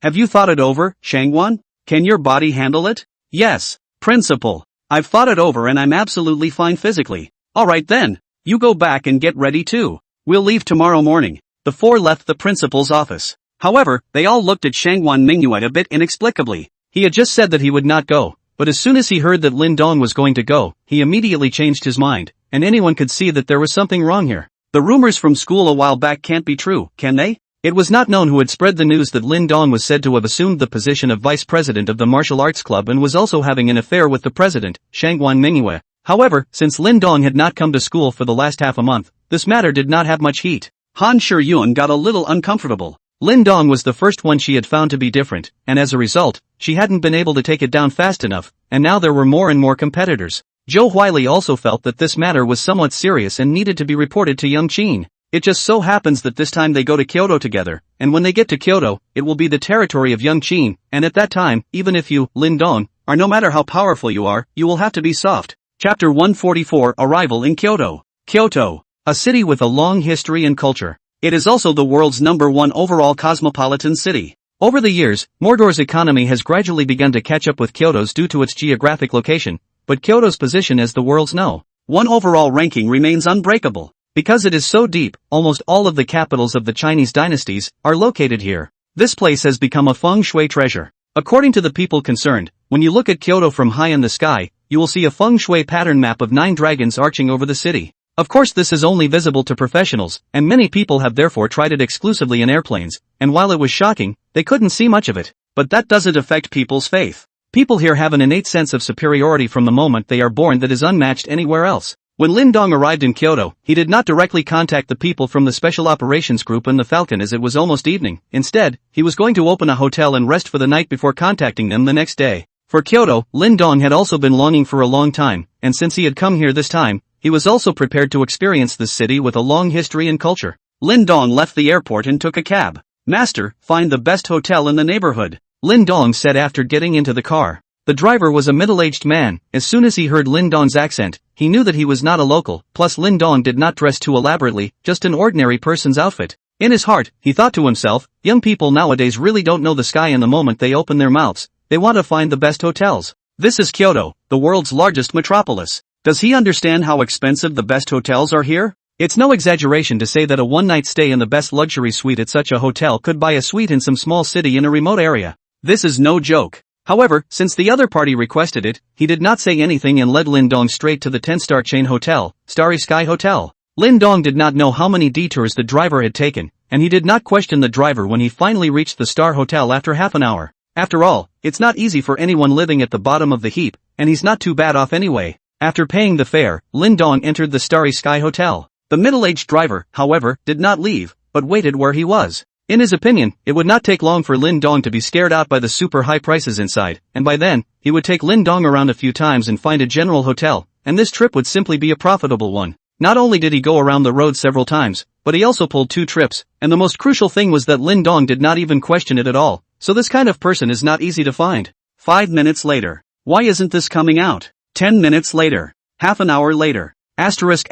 Have you thought it over, Shangguan? Can your body handle it? Yes, principal. I've thought it over and I'm absolutely fine physically. Alright then, you go back and get ready too. We'll leave tomorrow morning. The 4 left the principal's office. However, they all looked at Shangguan Mingyue a bit inexplicably. He had just said that he would not go, but as soon as he heard that Lin Dong was going to go, he immediately changed his mind, and anyone could see that there was something wrong here. The rumors from school a while back can't be true, can they? It was not known who had spread the news that Lin Dong was said to have assumed the position of vice president of the martial arts club and was also having an affair with the president, Shangguan Mingyue. However, since Lin Dong had not come to school for the last half a month, this matter did not have much heat. Han Shiyun got a little uncomfortable. Lin Dong was the first one she had found to be different, and as a result, she hadn't been able to take it down fast enough, and now there were more and more competitors. Zhou Huili also felt that this matter was somewhat serious and needed to be reported to Young Qin. It just so happens that this time they go to Kyoto together, and when they get to Kyoto, it will be the territory of Young Qin, and at that time, even if you, Lin Dong, are no matter how powerful you are, you will have to be soft. Chapter 144 Arrival in Kyoto. Kyoto, a city with a long history and culture. It is also the world's #1 overall cosmopolitan city. Over the years, Mordor's economy has gradually begun to catch up with Kyoto's due to its geographic location, but Kyoto's position as the world's #1 overall ranking remains unbreakable. Because it is so deep, almost all of the capitals of the Chinese dynasties are located here. This place has become a feng shui treasure. According to the people concerned, when you look at Kyoto from high in the sky, you will see a feng shui pattern map of 9 dragons arching over the city. Of course, this is only visible to professionals, and many people have therefore tried it exclusively in airplanes, and while it was shocking, they couldn't see much of it. But that doesn't affect people's faith. People here have an innate sense of superiority from the moment they are born that is unmatched anywhere else. When Lin Dong arrived in Kyoto, he did not directly contact the people from the Special Operations Group and the Falcon as it was almost evening. Instead, he was going to open a hotel and rest for the night before contacting them the next day. For Kyoto, Lin Dong had also been longing for a long time, and since he had come here this time, he was also prepared to experience this city with a long history and culture. Lin Dong left the airport and took a cab. "Master, find the best hotel in the neighborhood," Lin Dong said after getting into the car. The driver was a middle-aged man. As soon as he heard Lin Dong's accent, he knew that he was not a local, plus Lin Dong did not dress too elaborately, just an ordinary person's outfit. In his heart, he thought to himself, young people nowadays really don't know the sky in the moment they open their mouths. They want to find the best hotels. This is Kyoto, the world's largest metropolis. Does he understand how expensive the best hotels are here? It's no exaggeration to say that a one-night stay in the best luxury suite at such a hotel could buy a suite in some small city in a remote area. This is no joke. However, since the other party requested it, he did not say anything and led Lin Dong straight to the 10-star chain hotel, Starry Sky Hotel. Lin Dong did not know how many detours the driver had taken, and he did not question the driver when he finally reached the Star Hotel after half an hour. After all, it's not easy for anyone living at the bottom of the heap, and he's not too bad off anyway. After paying the fare, Lin Dong entered the Starry Sky Hotel. The middle-aged driver, however, did not leave, but waited where he was. In his opinion, it would not take long for Lin Dong to be scared out by the super high prices inside, and by then, he would take Lin Dong around a few times and find a general hotel, and this trip would simply be a profitable one. Not only did he go around the road several times, but he also pulled 2 trips, and the most crucial thing was that Lin Dong did not even question it at all, so this kind of person is not easy to find. 5 minutes later. Why isn't this coming out? 10 minutes later. Half an hour later. Asterisk.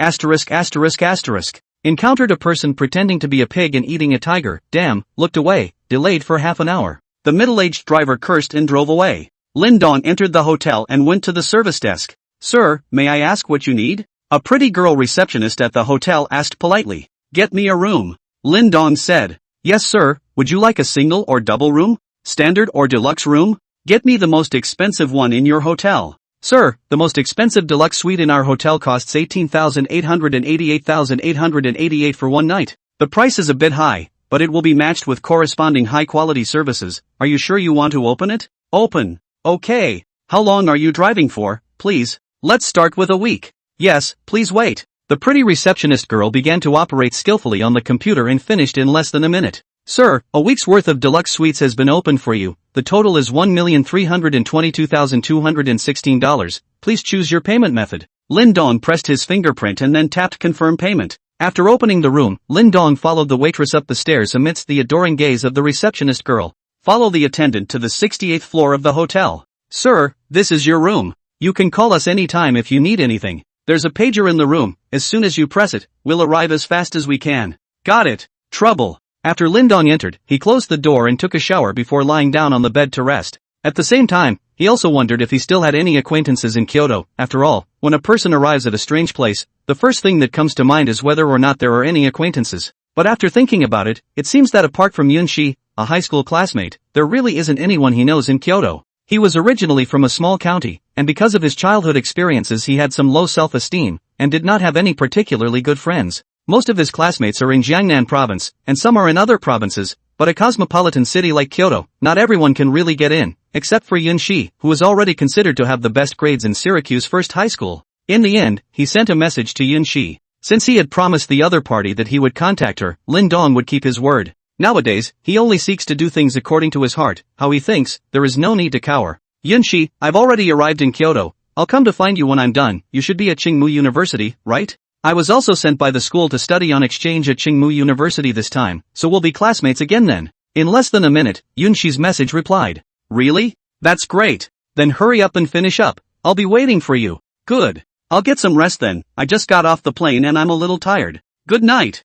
Encountered a person pretending to be a pig and eating a tiger, damn, looked away, delayed for half an hour. The middle-aged driver cursed and drove away. Lin Dong entered the hotel and went to the service desk. "Sir, may I ask what you need?" A pretty girl receptionist at the hotel asked politely. "Get me a room," Lin Dong said. "Yes sir, would you like a single or double room? Standard or deluxe room? Get me the most expensive one in your hotel." "Sir, the most expensive deluxe suite in our hotel costs 18,888,888 for one night. The price is a bit high, but it will be matched with corresponding high-quality services. Are you sure you want to open it?" "Open. Okay. How long are you driving for, please?" "Let's start with a week." "Yes, please wait." The pretty receptionist girl began to operate skillfully on the computer and finished in less than a minute. "Sir, a week's worth of deluxe suites has been opened for you. The total is $1,322,216. Please choose your payment method." Lin Dong pressed his fingerprint and then tapped confirm payment. After opening the room, Lin Dong followed the waitress up the stairs amidst the adoring gaze of the receptionist girl. "Follow the attendant to the 68th floor of the hotel." "Sir, this is your room. You can call us anytime if you need anything. There's a pager in the room. As soon as you press it, we'll arrive as fast as we can." "Got it." Trouble. After Lin Dong entered, he closed the door and took a shower before lying down on the bed to rest. At the same time, he also wondered if he still had any acquaintances in Kyoto. After all, when a person arrives at a strange place, the first thing that comes to mind is whether or not there are any acquaintances. But after thinking about it, it seems that apart from Yunxi, a high school classmate, there really isn't anyone he knows in Kyoto. He was originally from a small county, and because of his childhood experiences he had some low self-esteem, and did not have any particularly good friends. Most of his classmates are in Jiangnan province, and some are in other provinces, but a cosmopolitan city like Kyoto, not everyone can really get in, except for Yunxi, who is already considered to have the best grades in Syracuse First High School. In the end, he sent a message to Yun Shi. Since he had promised the other party that he would contact her, Lin Dong would keep his word. Nowadays, he only seeks to do things according to his heart, how he thinks. There is no need to cower. Yun Shi, I've already arrived in Kyoto. I'll come to find you when I'm done. You should be at Qingmu University, right? I was also sent by the school to study on exchange at Qingmu University this time, so we'll be classmates again then. In less than a minute, Yun Shi's message replied. Really? That's great. Then hurry up and finish up. I'll be waiting for you. Good. I'll get some rest then. I just got off the plane and I'm a little tired. Good night.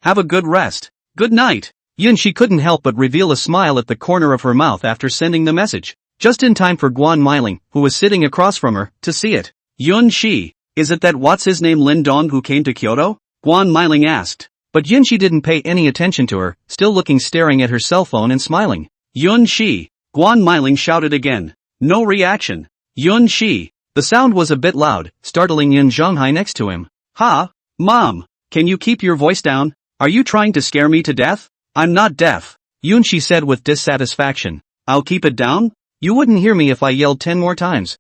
Have a good rest. Good night. Yun Shi couldn't help but reveal a smile at the corner of her mouth after sending the message. Just in time for Guan Meiling, who was sitting across from her, to see it. Yun Shi, is it that what's his name Lin Dong who came to Kyoto? Guan Meiling asked. But Yun Shi didn't pay any attention to her, still staring at her cell phone and smiling. Yun Shi, Guan Meiling shouted again. No reaction. Yun Shi. The sound was a bit loud, startling Yun Zhonghai next to him. Ha? Mom, can you keep your voice down? Are you trying to scare me to death? I'm not deaf. Yun Shi said with dissatisfaction. I'll keep it down? You wouldn't hear me if I yelled 10 more times.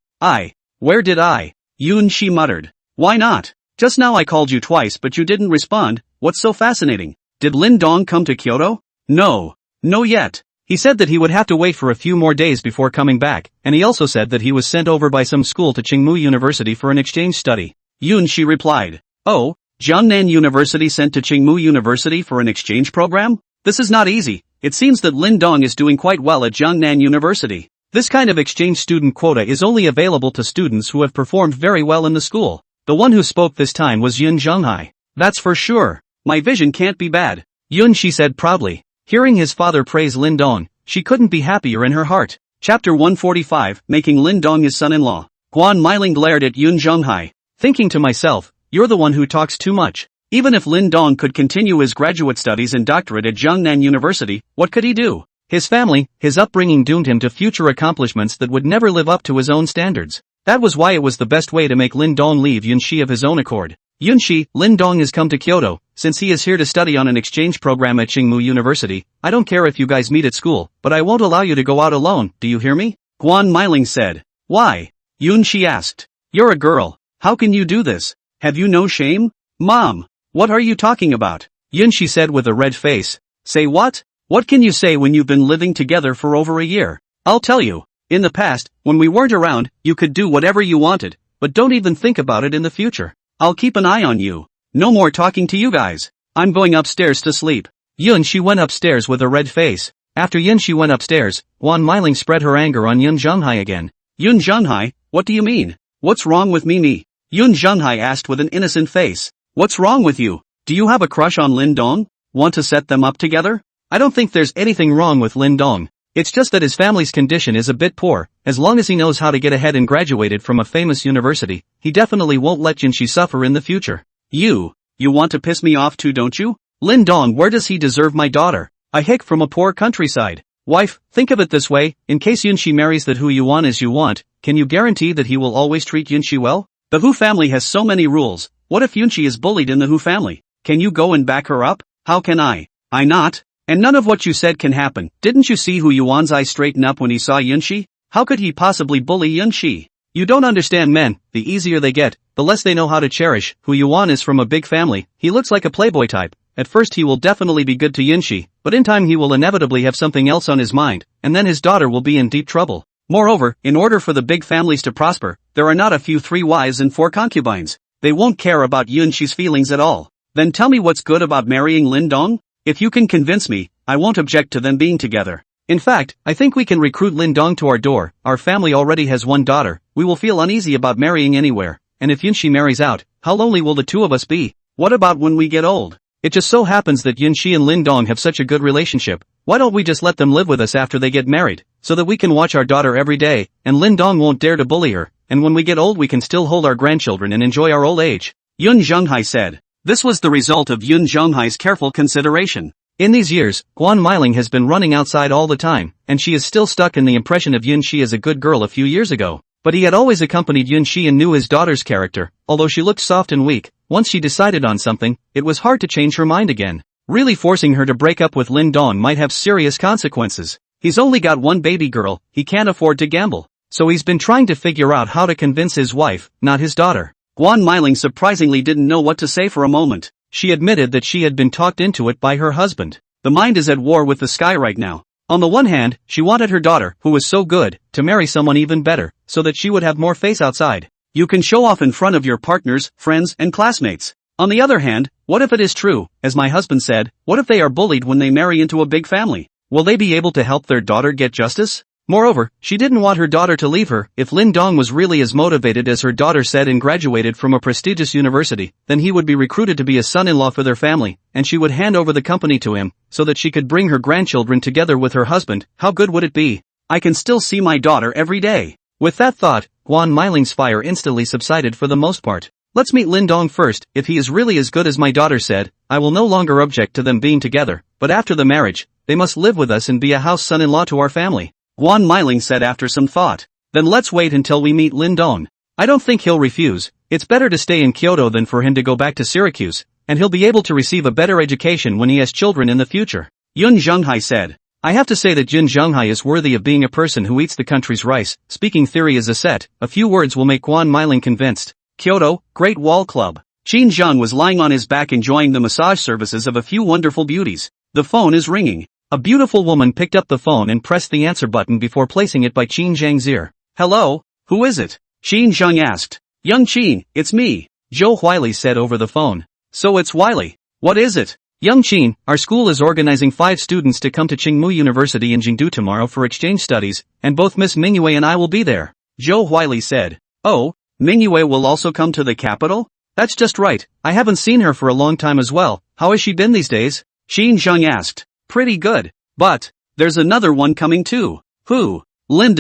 Where did I? Yun Shi muttered. Why not? Just now I called you twice but you didn't respond. What's so fascinating? Did Lin Dong come to Kyoto? No yet. He said that he would have to wait for a few more days before coming back, and he also said that he was sent over by some school to Qingmu University for an exchange study. Yun Shi replied. Oh, Jiangnan University sent to Qingmu University for an exchange program? This is not easy. It seems that Lin Dong is doing quite well at Jiangnan University. This kind of exchange student quota is only available to students who have performed very well in the school. The one who spoke this time was Yun Zhonghai. That's for sure. My vision can't be bad. Yun Shi said proudly. Hearing his father praise Lin Dong, she couldn't be happier in her heart. Chapter 145, Making Lin Dong his son-in-law. Guan Meiling glared at Yun Zhonghai. Thinking to myself, you're the one who talks too much. Even if Lin Dong could continue his graduate studies and doctorate at Jiangnan University, what could he do? His family, his upbringing doomed him to future accomplishments that would never live up to his own standards. That was why it was the best way to make Lin Dong leave Yun Shi of his own accord. Yun Shi, Lin Dong has come to Kyoto. Since he is here to study on an exchange program at Qingmu University, I don't care if you guys meet at school, but I won't allow you to go out alone, do you hear me? Guan Meiling said. Why? Yun Shi asked. You're a girl. How can you do this? Have you no shame? Mom, what are you talking about? Yun Shi said with a red face. Say what? What can you say when you've been living together for over a year? I'll tell you. In the past, when we weren't around, you could do whatever you wanted, but don't even think about it in the future. I'll keep an eye on you. No more talking to you guys. I'm going upstairs to sleep. Yun Shi went upstairs with a red face. After Yun Shi went upstairs, Guan Meiling spread her anger on Yun Zhonghai again. Yun Zhonghai, what do you mean? What's wrong with me? Yun Zhonghai asked with an innocent face. What's wrong with you? Do you have a crush on Lin Dong? Want to set them up together? I don't think there's anything wrong with Lin Dong. It's just that his family's condition is a bit poor. As long as he knows how to get ahead and graduated from a famous university, he definitely won't let Yun Shi suffer in the future. You want to piss me off too, don't you? Lin Dong, where does he deserve my daughter? A hick from a poor countryside. Wife, think of it this way, in case Yun Shi marries that Hu Yuan as you want, can you guarantee that he will always treat Yun Shi well? The Hu family has so many rules. What if Yun Shi is bullied in the Hu family? Can you go and back her up? How can I not? And none of what you said can happen. Didn't you see Hu Yuan's eyes straighten up when he saw Yun Shi? How could he possibly bully Yun Shi? You don't understand men, the easier they get, the less they know how to cherish. Hu Yuan is from a big family, he looks like a playboy type. At first he will definitely be good to Yun Shi, but in time he will inevitably have something else on his mind, and then his daughter will be in deep trouble. Moreover, in order for the big families to prosper, there are not a few 3 wives and 4 concubines. They won't care about Yun Shi's feelings at all. Then tell me what's good about marrying Lin Dong? If you can convince me, I won't object to them being together. In fact, I think we can recruit Lin Dong to our door. Our family already has 1 daughter, we will feel uneasy about marrying anywhere, and if Yun Shi marries out, how lonely will the 2 of us be? What about when we get old? It just so happens that Yun Shi and Lin Dong have such a good relationship. Why don't we just let them live with us after they get married, so that we can watch our daughter every day, and Lin Dong won't dare to bully her, and when we get old we can still hold our grandchildren and enjoy our old age. Yun Zhonghai said. This was the result of Yun Zhonghai's careful consideration. In these years, Guan Meiling has been running outside all the time, and she is still stuck in the impression of Yun Shi as a good girl a few years ago. But he had always accompanied Yun Shi and knew his daughter's character. Although she looked soft and weak, once she decided on something, it was hard to change her mind again. Really forcing her to break up with Lin Dong might have serious consequences. He's only got 1 baby girl, he can't afford to gamble. so he's been trying to figure out how to convince his wife, not his daughter. Guan Meiling surprisingly didn't know what to say for a moment. She admitted that she had been talked into it by her husband. The mind is at war with the sky right now. On the one hand, she wanted her daughter, who was so good, to marry someone even better, so that she would have more face outside. You can show off in front of your partners, friends, and classmates. On the other hand, what if it is true, as my husband said, what if they are bullied when they marry into a big family? Will they be able to help their daughter get justice? Moreover, she didn't want her daughter to leave her. If Lin Dong was really as motivated as her daughter said and graduated from a prestigious university, then he would be recruited to be a son-in-law for their family, and she would hand over the company to him, so that she could bring her grandchildren together with her husband. How good would it be? I can still see my daughter every day. With that thought, Guan Meiling's fire instantly subsided for the most part. Let's meet Lin Dong first. If he is really as good as my daughter said, I will no longer object to them being together, but after the marriage, they must live with us and be a house son-in-law to our family. Guan Meiling said after some thought. Then let's wait until we meet Lin Dong. I don't think he'll refuse. It's better to stay in Kyoto than for him to go back to Syracuse, and he'll be able to receive a better education when he has children in the future. Yun Zhenghai said. I have to say that Jin Zhenghai is worthy of being a person who eats the country's rice. Speaking theory is a set. A few words will make Guan Meiling convinced. Kyoto, Great Wall Club. Qin Zhang was lying on his back enjoying the massage services of a few wonderful beauties. The phone is ringing. A beautiful woman picked up the phone and pressed the answer button before placing it by Qin Zhang's ear. Hello, who is it? Qin Zhang asked. Young Qin, it's me, Zhou Huili said over the phone. So it's Wiley. What is it? Young Qin, our school is organizing 5 students to come to Tsinghua University in Jingdu tomorrow for exchange studies, and both Miss Mingyue and I will be there. Zhou Huili said. Oh, Mingyue will also come to the capital? That's just right, I haven't seen her for a long time as well. How has she been these days? Qin Zhang asked. Pretty good. But there's another one coming too. Who? Lin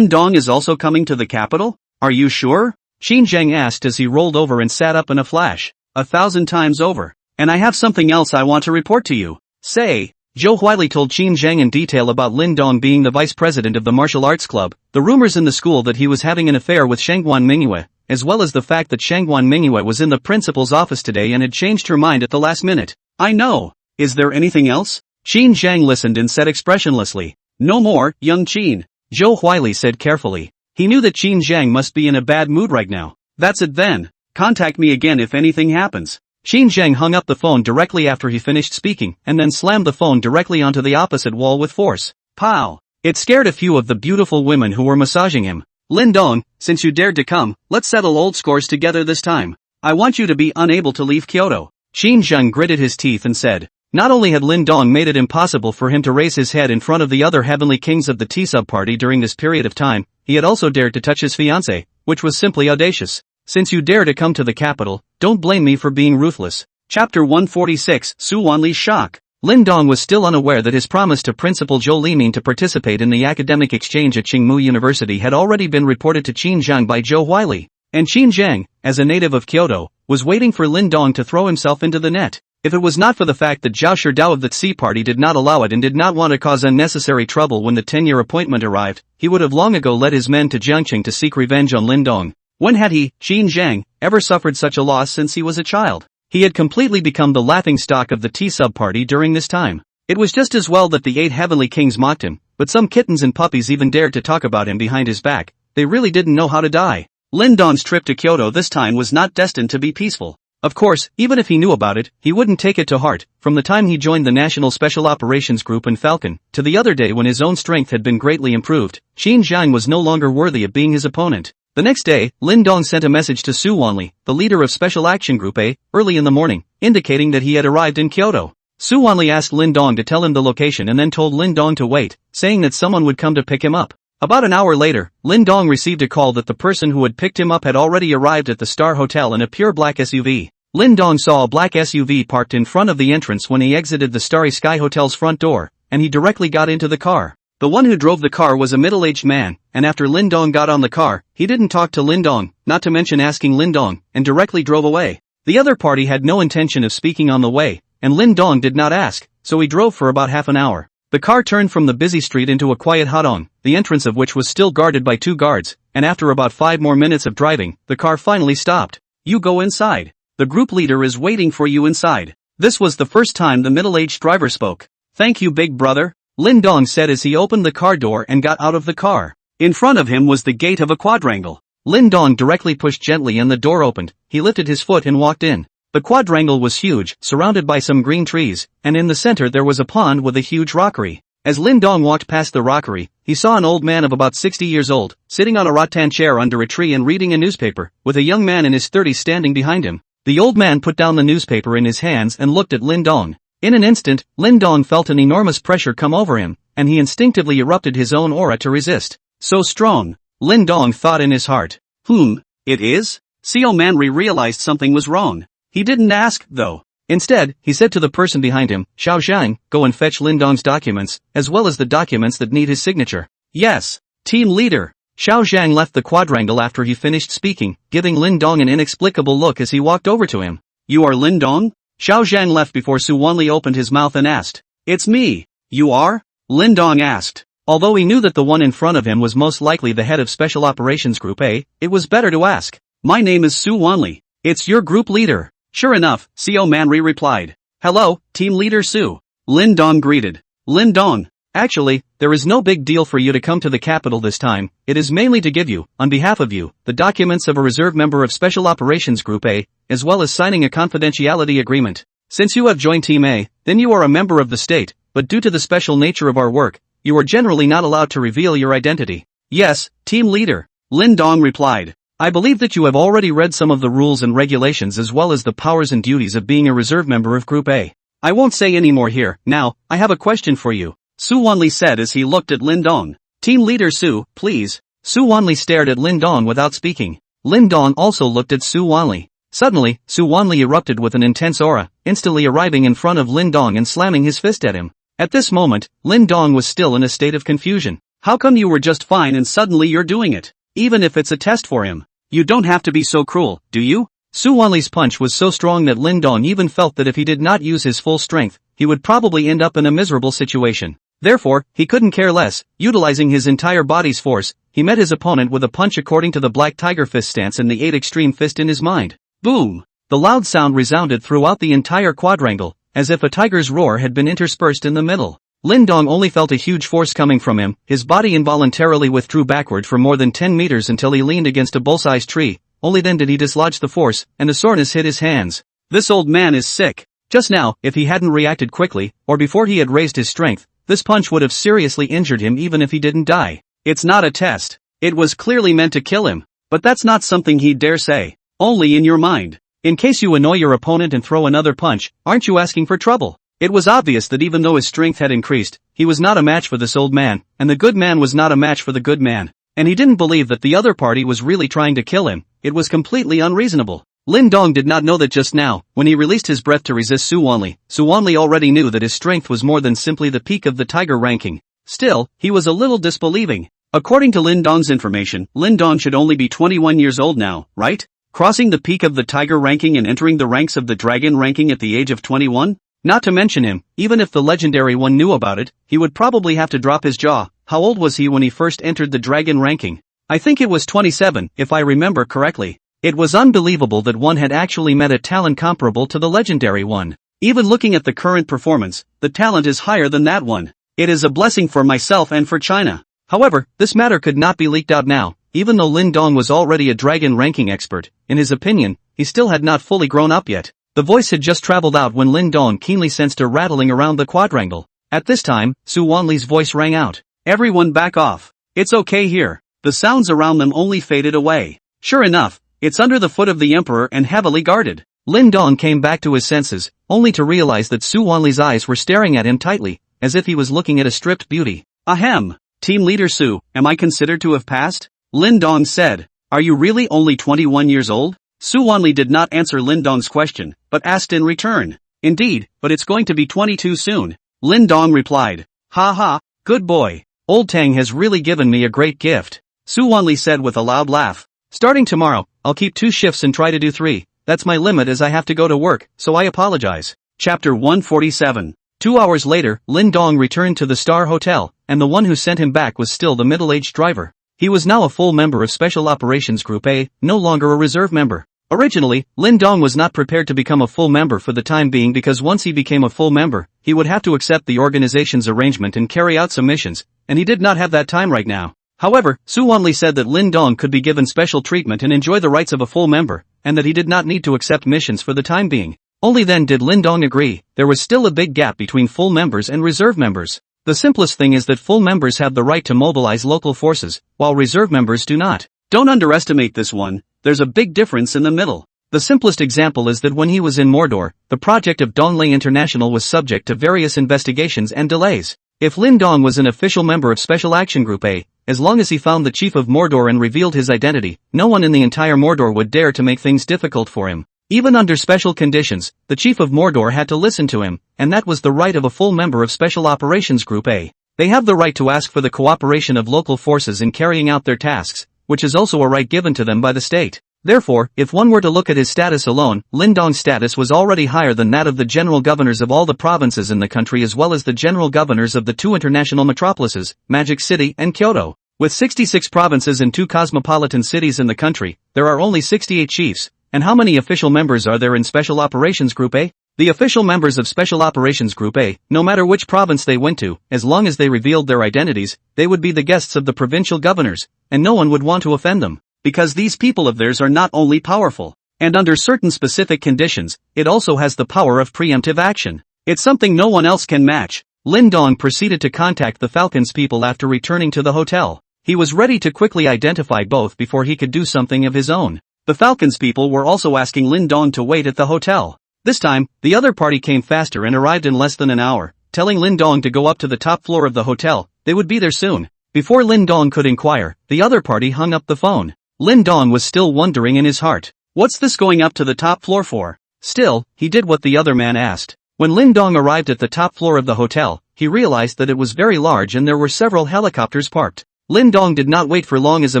Dong is also coming to the capital? Are you sure? Qin Zhang asked as he rolled over and sat up in a flash. 1,000 times over. And I have something else I want to report to you. Say. Zhou Huili told Qin Zhang in detail about Lin Dong being the vice president of the martial arts club, the rumors in the school that he was having an affair with Shangguan Mingyue, as well as the fact that Shangguan Mingyue was in the principal's office today and had changed her mind at the last minute. I know. Is there anything else? Qin Zhang listened and said expressionlessly. No more, young Qin. Zhou Huili said carefully. He knew that Qin Zhang must be in a bad mood right now. That's it then. Contact me again if anything happens. Qin Zhang hung up the phone directly after he finished speaking and then slammed the phone directly onto the opposite wall with force. Pow! It scared a few of the beautiful women who were massaging him. Lin Dong, since you dared to come, let's settle old scores together this time. I want you to be unable to leave Kyoto. Qin Zhang gritted his teeth and said. Not only had Lin Dong made it impossible for him to raise his head in front of the other heavenly kings of the T-sub party during this period of time, he had also dared to touch his fiancée, which was simply audacious. Since you dare to come to the capital, don't blame me for being ruthless. Chapter 146, Su Wanli's shock. Lin Dong was still unaware that his promise to Principal Zhou Limin to participate in the academic exchange at Tsinghua University had already been reported to Qin Zhang by Zhou Huili, and Qin Zhang, as a native of Kyoto, was waiting for Lin Dong to throw himself into the net. If it was not for the fact that Zhao Shidao of the Tsi party did not allow it and did not want to cause unnecessary trouble when the 10-year appointment arrived, he would have long ago led his men to Jiangqing to seek revenge on Lin Dong. When had he, Qin Zhang, ever suffered such a loss since he was a child? He had completely become the laughingstock of the T-sub party during this time. It was just as well that the 8 heavenly kings mocked him, but some kittens and puppies even dared to talk about him behind his back. They really didn't know how to die. Lin Dong's trip to Kyoto this time was not destined to be peaceful. Of course, even if he knew about it, he wouldn't take it to heart. From the time he joined the National Special Operations Group in Falcon, to the other day when his own strength had been greatly improved, Qin Zhang was no longer worthy of being his opponent. The next day, Lin Dong sent a message to Su Wanli, the leader of Special Action Group A, early in the morning, indicating that he had arrived in Kyoto. Su Wanli asked Lin Dong to tell him the location and then told Lin Dong to wait, saying that someone would come to pick him up. About an hour later, Lin Dong received a call that the person who had picked him up had already arrived at the Star Hotel in a pure black SUV. Lin Dong saw a black SUV parked in front of the entrance when he exited the Starry Sky Hotel's front door, and he directly got into the car. The one who drove the car was a middle-aged man, and after Lin Dong got on the car, he didn't talk to Lin Dong, not to mention asking Lin Dong, and directly drove away. The other party had no intention of speaking on the way, and Lin Dong did not ask, so he drove for about half an hour. The car turned from the busy street into a quiet hudong, the entrance of which was still guarded by 2 guards, and after about 5 more minutes of driving, the car finally stopped. You go inside. The group leader is waiting for you inside. This was the first time the middle-aged driver spoke. Thank you, big brother, Lin Dong said as he opened the car door and got out of the car. In front of him was the gate of a quadrangle. Lin Dong directly pushed gently and the door opened. He lifted his foot and walked in. The quadrangle was huge, surrounded by some green trees, and in the center there was a pond with a huge rockery. As Lin Dong walked past the rockery, he saw an old man of about 60 years old, sitting on a rattan chair under a tree and reading a newspaper, with a young man in his 30s standing behind him. The old man put down the newspaper in his hands and looked at Lin Dong. In an instant, Lin Dong felt an enormous pressure come over him, and he instinctively erupted his own aura to resist. So strong, Lin Dong thought in his heart. It is? Seo Manri realized something was wrong. He didn't ask, though. Instead, he said to the person behind him, Xiao Zhang, go and fetch Lin Dong's documents, as well as the documents that need his signature. Yes, team leader. Xiao Zhang left the quadrangle after he finished speaking, giving Lin Dong an inexplicable look as he walked over to him. You are Lin Dong? Xiao Zhang left before Su Wanli opened his mouth and asked. It's me. You are? Lin Dong asked. Although he knew that the one in front of him was most likely the head of Special Operations Group A, it was better to ask. My name is Su Wanli. It's your group leader. Sure enough, Seo Manri replied. Hello, team leader Su. Lin Dong greeted. Lin Dong. Actually, there is no big deal for you to come to the capital this time. It is mainly to give you, on behalf of you, the documents of a reserve member of Special Operations Group A, as well as signing a confidentiality agreement. Since you have joined Team A, then you are a member of the state, but due to the special nature of our work, you are generally not allowed to reveal your identity. Yes, team leader. Lin Dong replied. I believe that you have already read some of the rules and regulations as well as the powers and duties of being a reserve member of Group A. I won't say any more here. Now, I have a question for you. Su Wanli said as he looked at Lin Dong. Team leader Su, please. Su Wanli stared at Lin Dong without speaking. Lin Dong also looked at Su Wanli. Suddenly, Su Wanli erupted with an intense aura, instantly arriving in front of Lin Dong and slamming his fist at him. At this moment, Lin Dong was still in a state of confusion. How come you were just fine and suddenly you're doing it? Even if it's a test for him. You don't have to be so cruel, do you? Su Wanli's punch was so strong that Lin Dong even felt that if he did not use his full strength, he would probably end up in a miserable situation. Therefore, he couldn't care less. Utilizing his entire body's force, he met his opponent with a punch according to the Black Tiger Fist stance and the 8 Extreme Fist in his mind. Boom! The loud sound resounded throughout the entire quadrangle, as if a tiger's roar had been interspersed in the middle. Lin Dong only felt a huge force coming from him. His body involuntarily withdrew backward for more than 10 meters until he leaned against a bull-sized tree. Only then did he dislodge the force, and a soreness hit his hands. This old man is sick. Just now, if he hadn't reacted quickly, or before he had raised his strength, this punch would have seriously injured him even if he didn't die. It's not a test. It was clearly meant to kill him. But that's not something he'd dare say. Only in your mind. In case you annoy your opponent and throw another punch, aren't you asking for trouble? It was obvious that even though his strength had increased, he was not a match for this old man, and the good man was not a match for the good man. And he didn't believe that the other party was really trying to kill him. It was completely unreasonable. Lin Dong did not know that just now, when he released his breath to resist Su Wanli already knew that his strength was more than simply the peak of the tiger ranking. Still, he was a little disbelieving. According to Lin Dong's information, Lin Dong should only be 21 years old now, right? Crossing the peak of the tiger ranking and entering the ranks of the dragon ranking at the age of 21? Not to mention him, even if the legendary one knew about it, he would probably have to drop his jaw. How old was he when he first entered the dragon ranking? I think it was 27, if I remember correctly. It was unbelievable that one had actually met a talent comparable to the legendary one. Even looking at the current performance, the talent is higher than that one. It is a blessing for myself and for China. However, this matter could not be leaked out now. Even though Lin Dong was already a dragon ranking expert, in his opinion, he still had not fully grown up yet. The voice had just traveled out when Lin Dong keenly sensed a rattling around the quadrangle. At this time, Su Wanli's voice rang out. Everyone back off. It's okay here. The sounds around them only faded away. Sure enough, it's under the foot of the emperor and heavily guarded. Lin Dong came back to his senses, only to realize that Su Wanli's eyes were staring at him tightly, as if he was looking at a stripped beauty. Ahem. Team leader Su, am I considered to have passed? Lin Dong said. Are you really only 21 years old? Su Wanli did not answer Lin Dong's question, but asked in return. Indeed, but it's going to be 22 soon. Lin Dong replied. Ha ha, good boy. Old Tang has really given me a great gift. Su Wanli said with a loud laugh. Starting tomorrow, I'll keep 2 shifts and try to do 3. That's my limit as I have to go to work, so I apologize. Chapter 147. 2 hours later, Lin Dong returned to the Star Hotel, and the one who sent him back was still the middle-aged driver. He was now a full member of Special Operations Group A, no longer a reserve member. Originally, Lin Dong was not prepared to become a full member for the time being because once he became a full member, he would have to accept the organization's arrangement and carry out some missions, and he did not have that time right now. However, Su Wanli said that Lin Dong could be given special treatment and enjoy the rights of a full member, and that he did not need to accept missions for the time being. Only then did Lin Dong agree. There was still a big gap between full members and reserve members. The simplest thing is that full members have the right to mobilize local forces, while reserve members do not. Don't underestimate this one, there's a big difference in the middle. The simplest example is that when he was in Mordor, the project of Donglei International was subject to various investigations and delays. If Lin Dong was an official member of Special Action Group A, as long as he found the chief of Mordor and revealed his identity, no one in the entire Mordor would dare to make things difficult for him. Even under special conditions, the chief of Mordor had to listen to him, and that was the right of a full member of Special Operations Group A. They have the right to ask for the cooperation of local forces in carrying out their tasks, which is also a right given to them by the state. Therefore, if one were to look at his status alone, Lin Dong's status was already higher than that of the general governors of all the provinces in the country as well as the general governors of the two international metropolises, Magic City and Kyoto. With 66 provinces and 2 cosmopolitan cities in the country, there are only 68 chiefs. And how many official members are there in Special Operations Group A? The official members of Special Operations Group A, no matter which province they went to, as long as they revealed their identities, they would be the guests of the provincial governors, and no one would want to offend them. Because these people of theirs are not only powerful, and under certain specific conditions, it also has the power of preemptive action. It's something no one else can match. Lin Dong proceeded to contact the Falcons people after returning to the hotel. He was ready to quickly identify both before he could do something of his own. The Falcons people were also asking Lin Dong to wait at the hotel. This time, the other party came faster and arrived in less than an hour, telling Lin Dong to go up to the top floor of the hotel. They would be there soon. Before Lin Dong could inquire, the other party hung up the phone. Lin Dong was still wondering in his heart, what's this going up to the top floor for? Still, he did what the other man asked. When Lin Dong arrived at the top floor of the hotel, he realized that it was very large and there were several helicopters parked. Lin Dong did not wait for long as a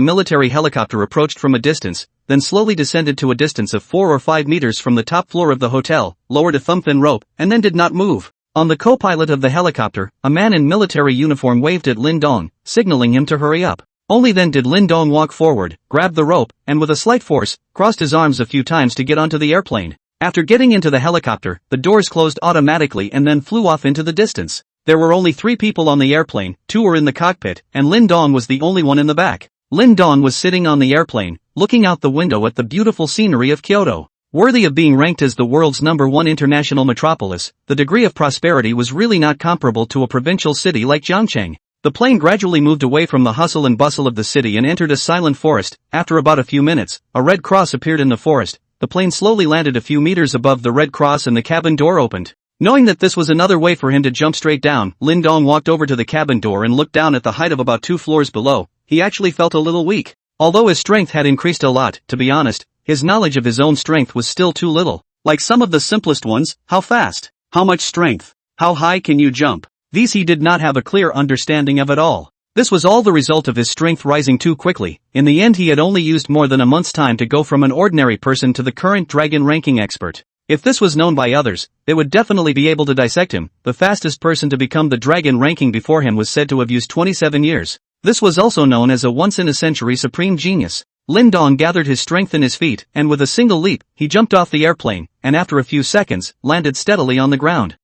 military helicopter approached from a distance, then slowly descended to a distance of 4 or 5 meters from the top floor of the hotel, lowered a thumb-thin rope, and then did not move. On the co-pilot of the helicopter, a man in military uniform waved at Lin Dong, signaling him to hurry up. Only then did Lin Dong walk forward, grab the rope, and with a slight force, crossed his arms a few times to get onto the airplane. After getting into the helicopter, the doors closed automatically and then flew off into the distance. There were only 3 people on the airplane, 2 were in the cockpit, and Lin Dong was the only one in the back. Lin Dong was sitting on the airplane, looking out the window at the beautiful scenery of Kyoto. Worthy of being ranked as the world's #1 international metropolis, the degree of prosperity was really not comparable to a provincial city like Jiangcheng. The plane gradually moved away from the hustle and bustle of the city and entered a silent forest. After about a few minutes, a red cross appeared in the forest. The plane slowly landed a few meters above the red cross and the cabin door opened. Knowing that this was another way for him to jump straight down, Lin Dong walked over to the cabin door and looked down at the height of about 2 floors below. He actually felt a little weak. Although his strength had increased a lot, to be honest, his knowledge of his own strength was still too little. Like some of the simplest ones, how fast? How much strength? How high can you jump? These he did not have a clear understanding of at all. This was all the result of his strength rising too quickly. In the end he had only used more than a month's time to go from an ordinary person to the current dragon ranking expert. If this was known by others, they would definitely be able to dissect him. The fastest person to become the dragon ranking before him was said to have used 27 years. This was also known as a once-in-a-century supreme genius. Lin Dong gathered his strength in his feet, and with a single leap, he jumped off the airplane, and after a few seconds, landed steadily on the ground.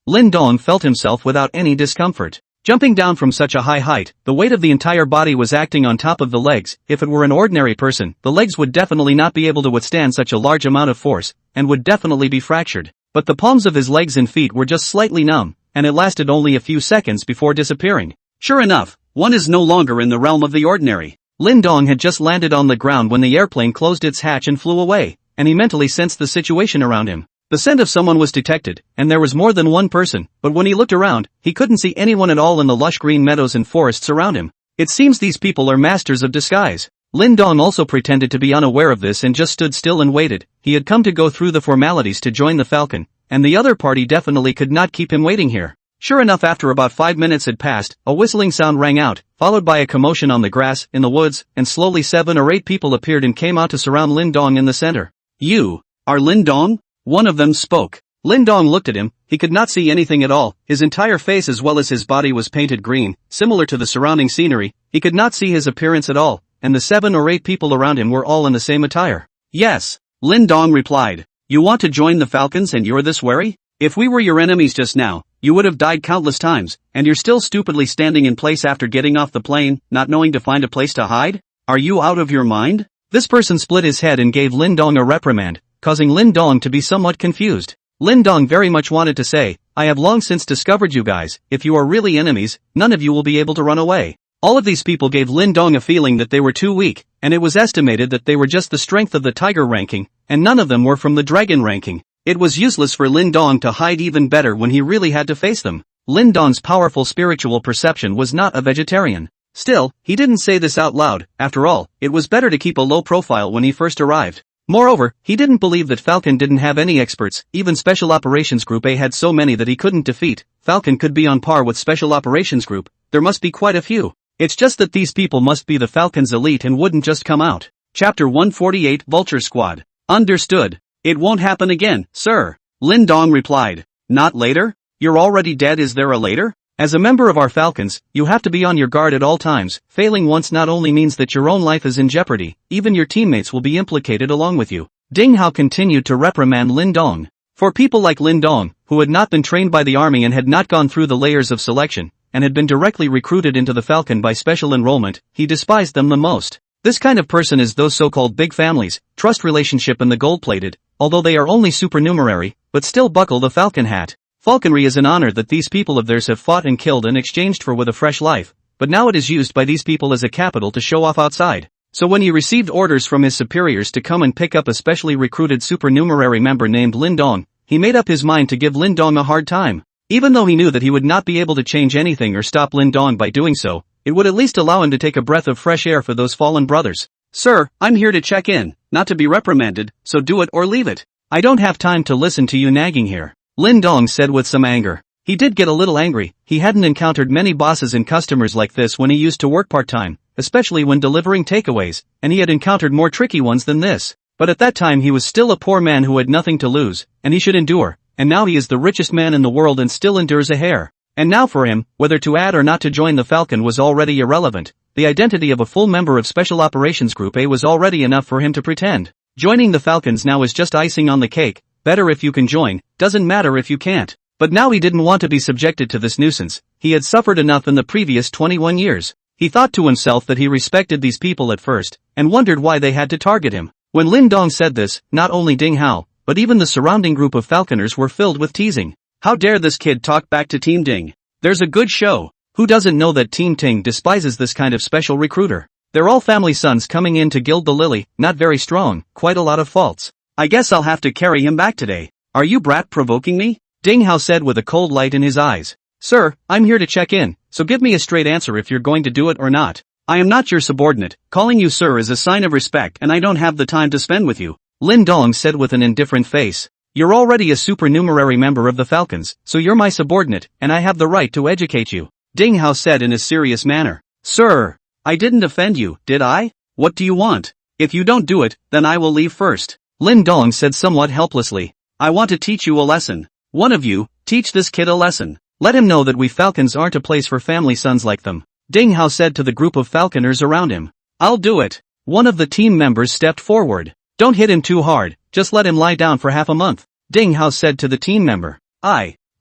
Lin Dong felt himself without any discomfort. Jumping down from such a high height, the weight of the entire body was acting on top of the legs. If it were an ordinary person, the legs would definitely not be able to withstand such a large amount of force, and would definitely be fractured. But the palms of his legs and feet were just slightly numb, and it lasted only a few seconds before disappearing. Sure enough, one is no longer in the realm of the ordinary. Lin Dong had just landed on the ground when the airplane closed its hatch and flew away, and he mentally sensed the situation around him. The scent of someone was detected, and there was more than one person, but when he looked around, he couldn't see anyone at all in the lush green meadows and forests around him. It seems these people are masters of disguise. Lin Dong also pretended to be unaware of this and just stood still and waited. He had come to go through the formalities to join the Falcon, and the other party definitely could not keep him waiting here. Sure enough, after about 5 minutes had passed, a whistling sound rang out, followed by a commotion on the grass, in the woods, and slowly 7 or 8 people appeared and came out to surround Lin Dong in the center. "You are Lin Dong?" One of them spoke. Lin Dong looked at him. He could not see anything at all. His entire face as well as his body was painted green, similar to the surrounding scenery. He could not see his appearance at all, and the 7 or 8 people around him were all in the same attire. "Yes," Lin Dong replied. "You want to join the Falcons and you're this wary? If we were your enemies just now, you would have died countless times, and you're still stupidly standing in place after getting off the plane, not knowing to find a place to hide? Are you out of your mind? This person split his head and gave Lin Dong a reprimand, causing Lin Dong to be somewhat confused. Lin Dong very much wanted to say, I have long since discovered you guys, if you are really enemies, none of you will be able to run away. All of these people gave Lin Dong a feeling that they were too weak, and it was estimated that they were just the strength of the tiger ranking, and none of them were from the dragon ranking. It was useless for Lin Dong to hide even better when he really had to face them. Lin Dong's powerful spiritual perception was not a vegetarian. Still, he didn't say this out loud. After all, it was better to keep a low profile when he first arrived. Moreover, he didn't believe that Falcon didn't have any experts, even Special Operations Group A had so many that he couldn't defeat. Falcon could be on par with Special Operations Group, there must be quite a few. It's just that these people must be the Falcon's elite and wouldn't just come out. Chapter 148 Vulture Squad. Understood. It won't happen again, sir. Lin Dong replied. Not later? You're already dead, is there a later? As a member of our Falcons, you have to be on your guard at all times. Failing once not only means that your own life is in jeopardy, even your teammates will be implicated along with you. Ding Hao continued to reprimand Lin Dong. For people like Lin Dong, who had not been trained by the army and had not gone through the layers of selection, and had been directly recruited into the Falcon by special enrollment, he despised them the most. This kind of person is those so-called big families, trust relationship and the gold-plated, although they are only supernumerary, but still buckle the Falcon hat. Falconry is an honor that these people of theirs have fought and killed and exchanged for with a fresh life, but now it is used by these people as a capital to show off outside. So when he received orders from his superiors to come and pick up a specially recruited supernumerary member named Lin Dong, he made up his mind to give Lin Dong a hard time. Even though he knew that he would not be able to change anything or stop Lin Dong by doing so, it would at least allow him to take a breath of fresh air for those fallen brothers. Sir, I'm here to check in, not to be reprimanded, so do it or leave it. I don't have time to listen to you nagging here. Lin Dong said with some anger. He did get a little angry. He hadn't encountered many bosses and customers like this when he used to work part-time, especially when delivering takeaways, and he had encountered more tricky ones than this. But at that time he was still a poor man who had nothing to lose, and he should endure, and now he is the richest man in the world and still endures a hair. And now for him, whether to add or not to join the Falcon was already irrelevant. The identity of a full member of Special Operations Group A was already enough for him to pretend. Joining the Falcons now is just icing on the cake. Better if you can join, doesn't matter if you can't. But now he didn't want to be subjected to this nuisance. He had suffered enough in the previous 21 years. He thought to himself that he respected these people at first, and wondered why they had to target him. When Lin Dong said this, not only Ding Hao, but even the surrounding group of Falconers were filled with teasing. How dare this kid talk back to Team Ding? There's a good show. Who doesn't know that Team Ting despises this kind of special recruiter? They're all family sons coming in to gild the lily, not very strong, quite a lot of faults. I guess I'll have to carry him back today. Are you brat provoking me? Ding Hao said with a cold light in his eyes. Sir, I'm here to check in, so give me a straight answer if you're going to do it or not. I am not your subordinate. Calling you sir is a sign of respect and I don't have the time to spend with you. Lin Dong said with an indifferent face. You're already a supernumerary member of the Falcons, so you're my subordinate, and I have the right to educate you. Ding Hao said in a serious manner. Sir, I didn't offend you, did I? What do you want? If you don't do it, then I will leave first. Lin Dong said somewhat helplessly. I want to teach you a lesson. One of you, teach this kid a lesson. Let him know that we Falcons aren't a place for family sons like them. Ding Hao said to the group of Falconers around him. I'll do it. One of the team members stepped forward. Don't hit him too hard, just let him lie down for half a month. Ding Hao said to the team member.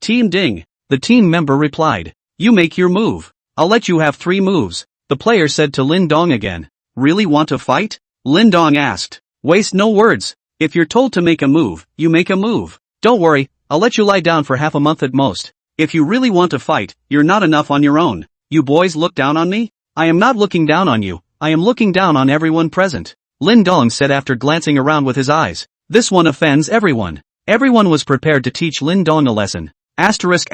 Team Ding. The team member replied. You make your move. I'll let you have 3 moves. The player said to Lin Dong again. Really want to fight? Lin Dong asked. Waste no words. If you're told to make a move, you make a move. Don't worry, I'll let you lie down for half a month at most. If you really want to fight, you're not enough on your own. You boys look down on me? I am not looking down on you, I am looking down on everyone present. Lin Dong said after glancing around with his eyes. This one offends everyone. Everyone was prepared to teach Lin Dong a lesson. Asterisk.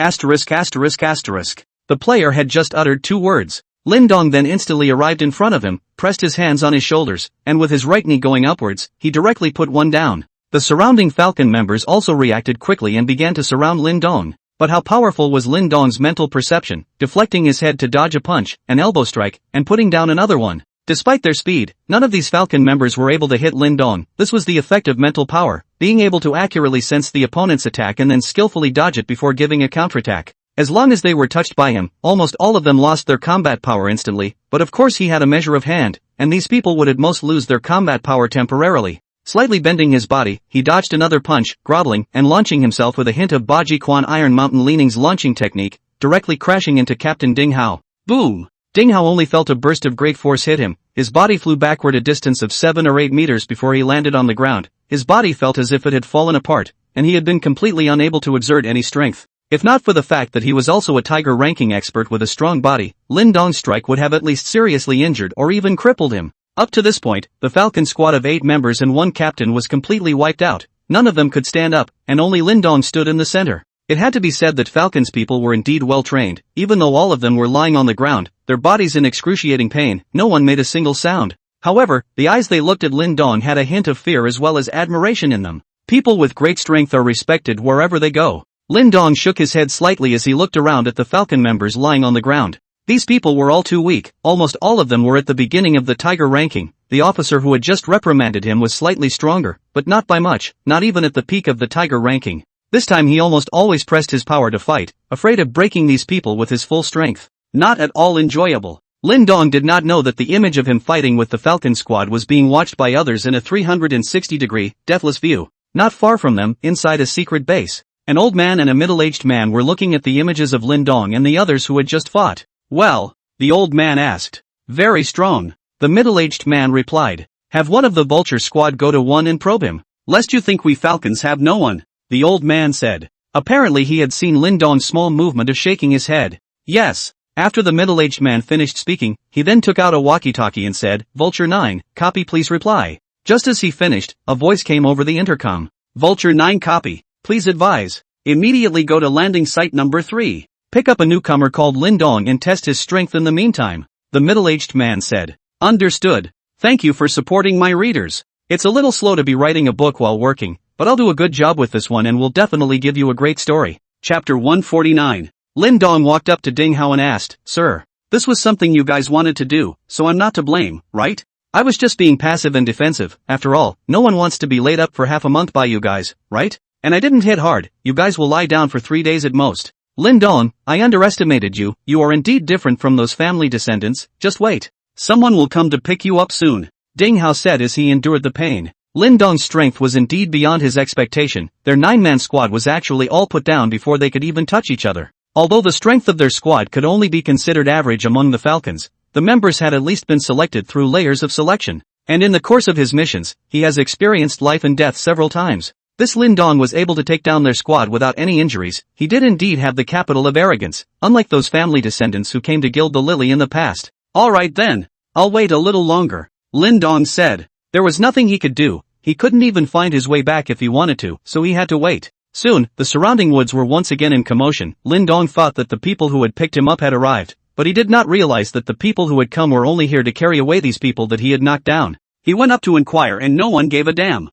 The player had just uttered 2 words. Lin Dong then instantly arrived in front of him, pressed his hands on his shoulders, and with his right knee going upwards, he directly put one down. The surrounding Falcon members also reacted quickly and began to surround Lin Dong. But how powerful was Lin Dong's mental perception, deflecting his head to dodge a punch, an elbow strike, and putting down another one. Despite their speed, none of these Falcon members were able to hit Lin Dong. This was the effect of mental power, being able to accurately sense the opponent's attack and then skillfully dodge it before giving a counterattack. As long as they were touched by him, almost all of them lost their combat power instantly, but of course he had a measure of hand, and these people would at most lose their combat power temporarily. Slightly bending his body, he dodged another punch, groveling, and launching himself with a hint of Baji Quan Iron Mountain Leaning's launching technique, directly crashing into Captain Ding Hao. Boom! Ding Hao only felt a burst of great force hit him. His body flew backward a distance of 7 or 8 meters before he landed on the ground. His body felt as if it had fallen apart, and he had been completely unable to exert any strength. If not for the fact that he was also a tiger ranking expert with a strong body, Lin Dong's strike would have at least seriously injured or even crippled him. Up to this point, the Falcon squad of 8 members and 1 captain was completely wiped out. None of them could stand up, and only Lin Dong stood in the center. It had to be said that Falcon's people were indeed well trained. Even though all of them were lying on the ground, their bodies in excruciating pain, no one made a single sound. However, the eyes they looked at Lin Dong had a hint of fear as well as admiration in them. People with great strength are respected wherever they go. Lin Dong shook his head slightly as he looked around at the Falcon members lying on the ground. These people were all too weak. Almost all of them were at the beginning of the tiger ranking. The officer who had just reprimanded him was slightly stronger, but not by much, not even at the peak of the tiger ranking. This time he almost always pressed his power to fight, afraid of breaking these people with his full strength. Not at all enjoyable. Lin Dong did not know that the image of him fighting with the Falcon squad was being watched by others in a 360-degree, deathless view. Not far from them, inside a secret base, an old man and a middle-aged man were looking at the images of Lin Dong and the others who had just fought. Well, the old man asked. Very strong. The middle-aged man replied. Have one of the vulture squad go to one and probe him, lest you think we Falcons have no one. The old man said. Apparently he had seen Lin Dong's small movement of shaking his head. Yes. After the middle-aged man finished speaking, he then took out a walkie-talkie and said, Vulture 9, copy please reply. Just as he finished, a voice came over the intercom. Vulture 9 copy, please advise. Immediately go to landing site number 3. Pick up a newcomer called Lin Dong and test his strength in the meantime. The middle-aged man said. Understood. Thank you for supporting my readers. It's a little slow to be writing a book while working, but I'll do a good job with this one and will definitely give you a great story. Chapter 149. Lin Dong walked up to Ding Hao and asked, Sir, this was something you guys wanted to do, so I'm not to blame, right? I was just being passive and defensive. After all, no one wants to be laid up for half a month by you guys, right? And I didn't hit hard. You guys will lie down for 3 days at most. Lin Dong, I underestimated you. You are indeed different from those family descendants. Just wait. Someone will come to pick you up soon. Ding Hao said as he endured the pain. Lin Dong's strength was indeed beyond his expectation. Their 9-man squad was actually all put down before they could even touch each other. Although the strength of their squad could only be considered average among the Falcons, the members had at least been selected through layers of selection. And in the course of his missions, he has experienced life and death several times. This Lin Dong was able to take down their squad without any injuries. He did indeed have the capital of arrogance, unlike those family descendants who came to gild the lily in the past. Alright then. I'll wait a little longer. Lin Dong said. There was nothing he could do. He couldn't even find his way back if he wanted to, so he had to wait. Soon, the surrounding woods were once again in commotion. Lin Dong thought that the people who had picked him up had arrived, but he did not realize that the people who had come were only here to carry away these people that he had knocked down. He went up to inquire and no one gave a damn.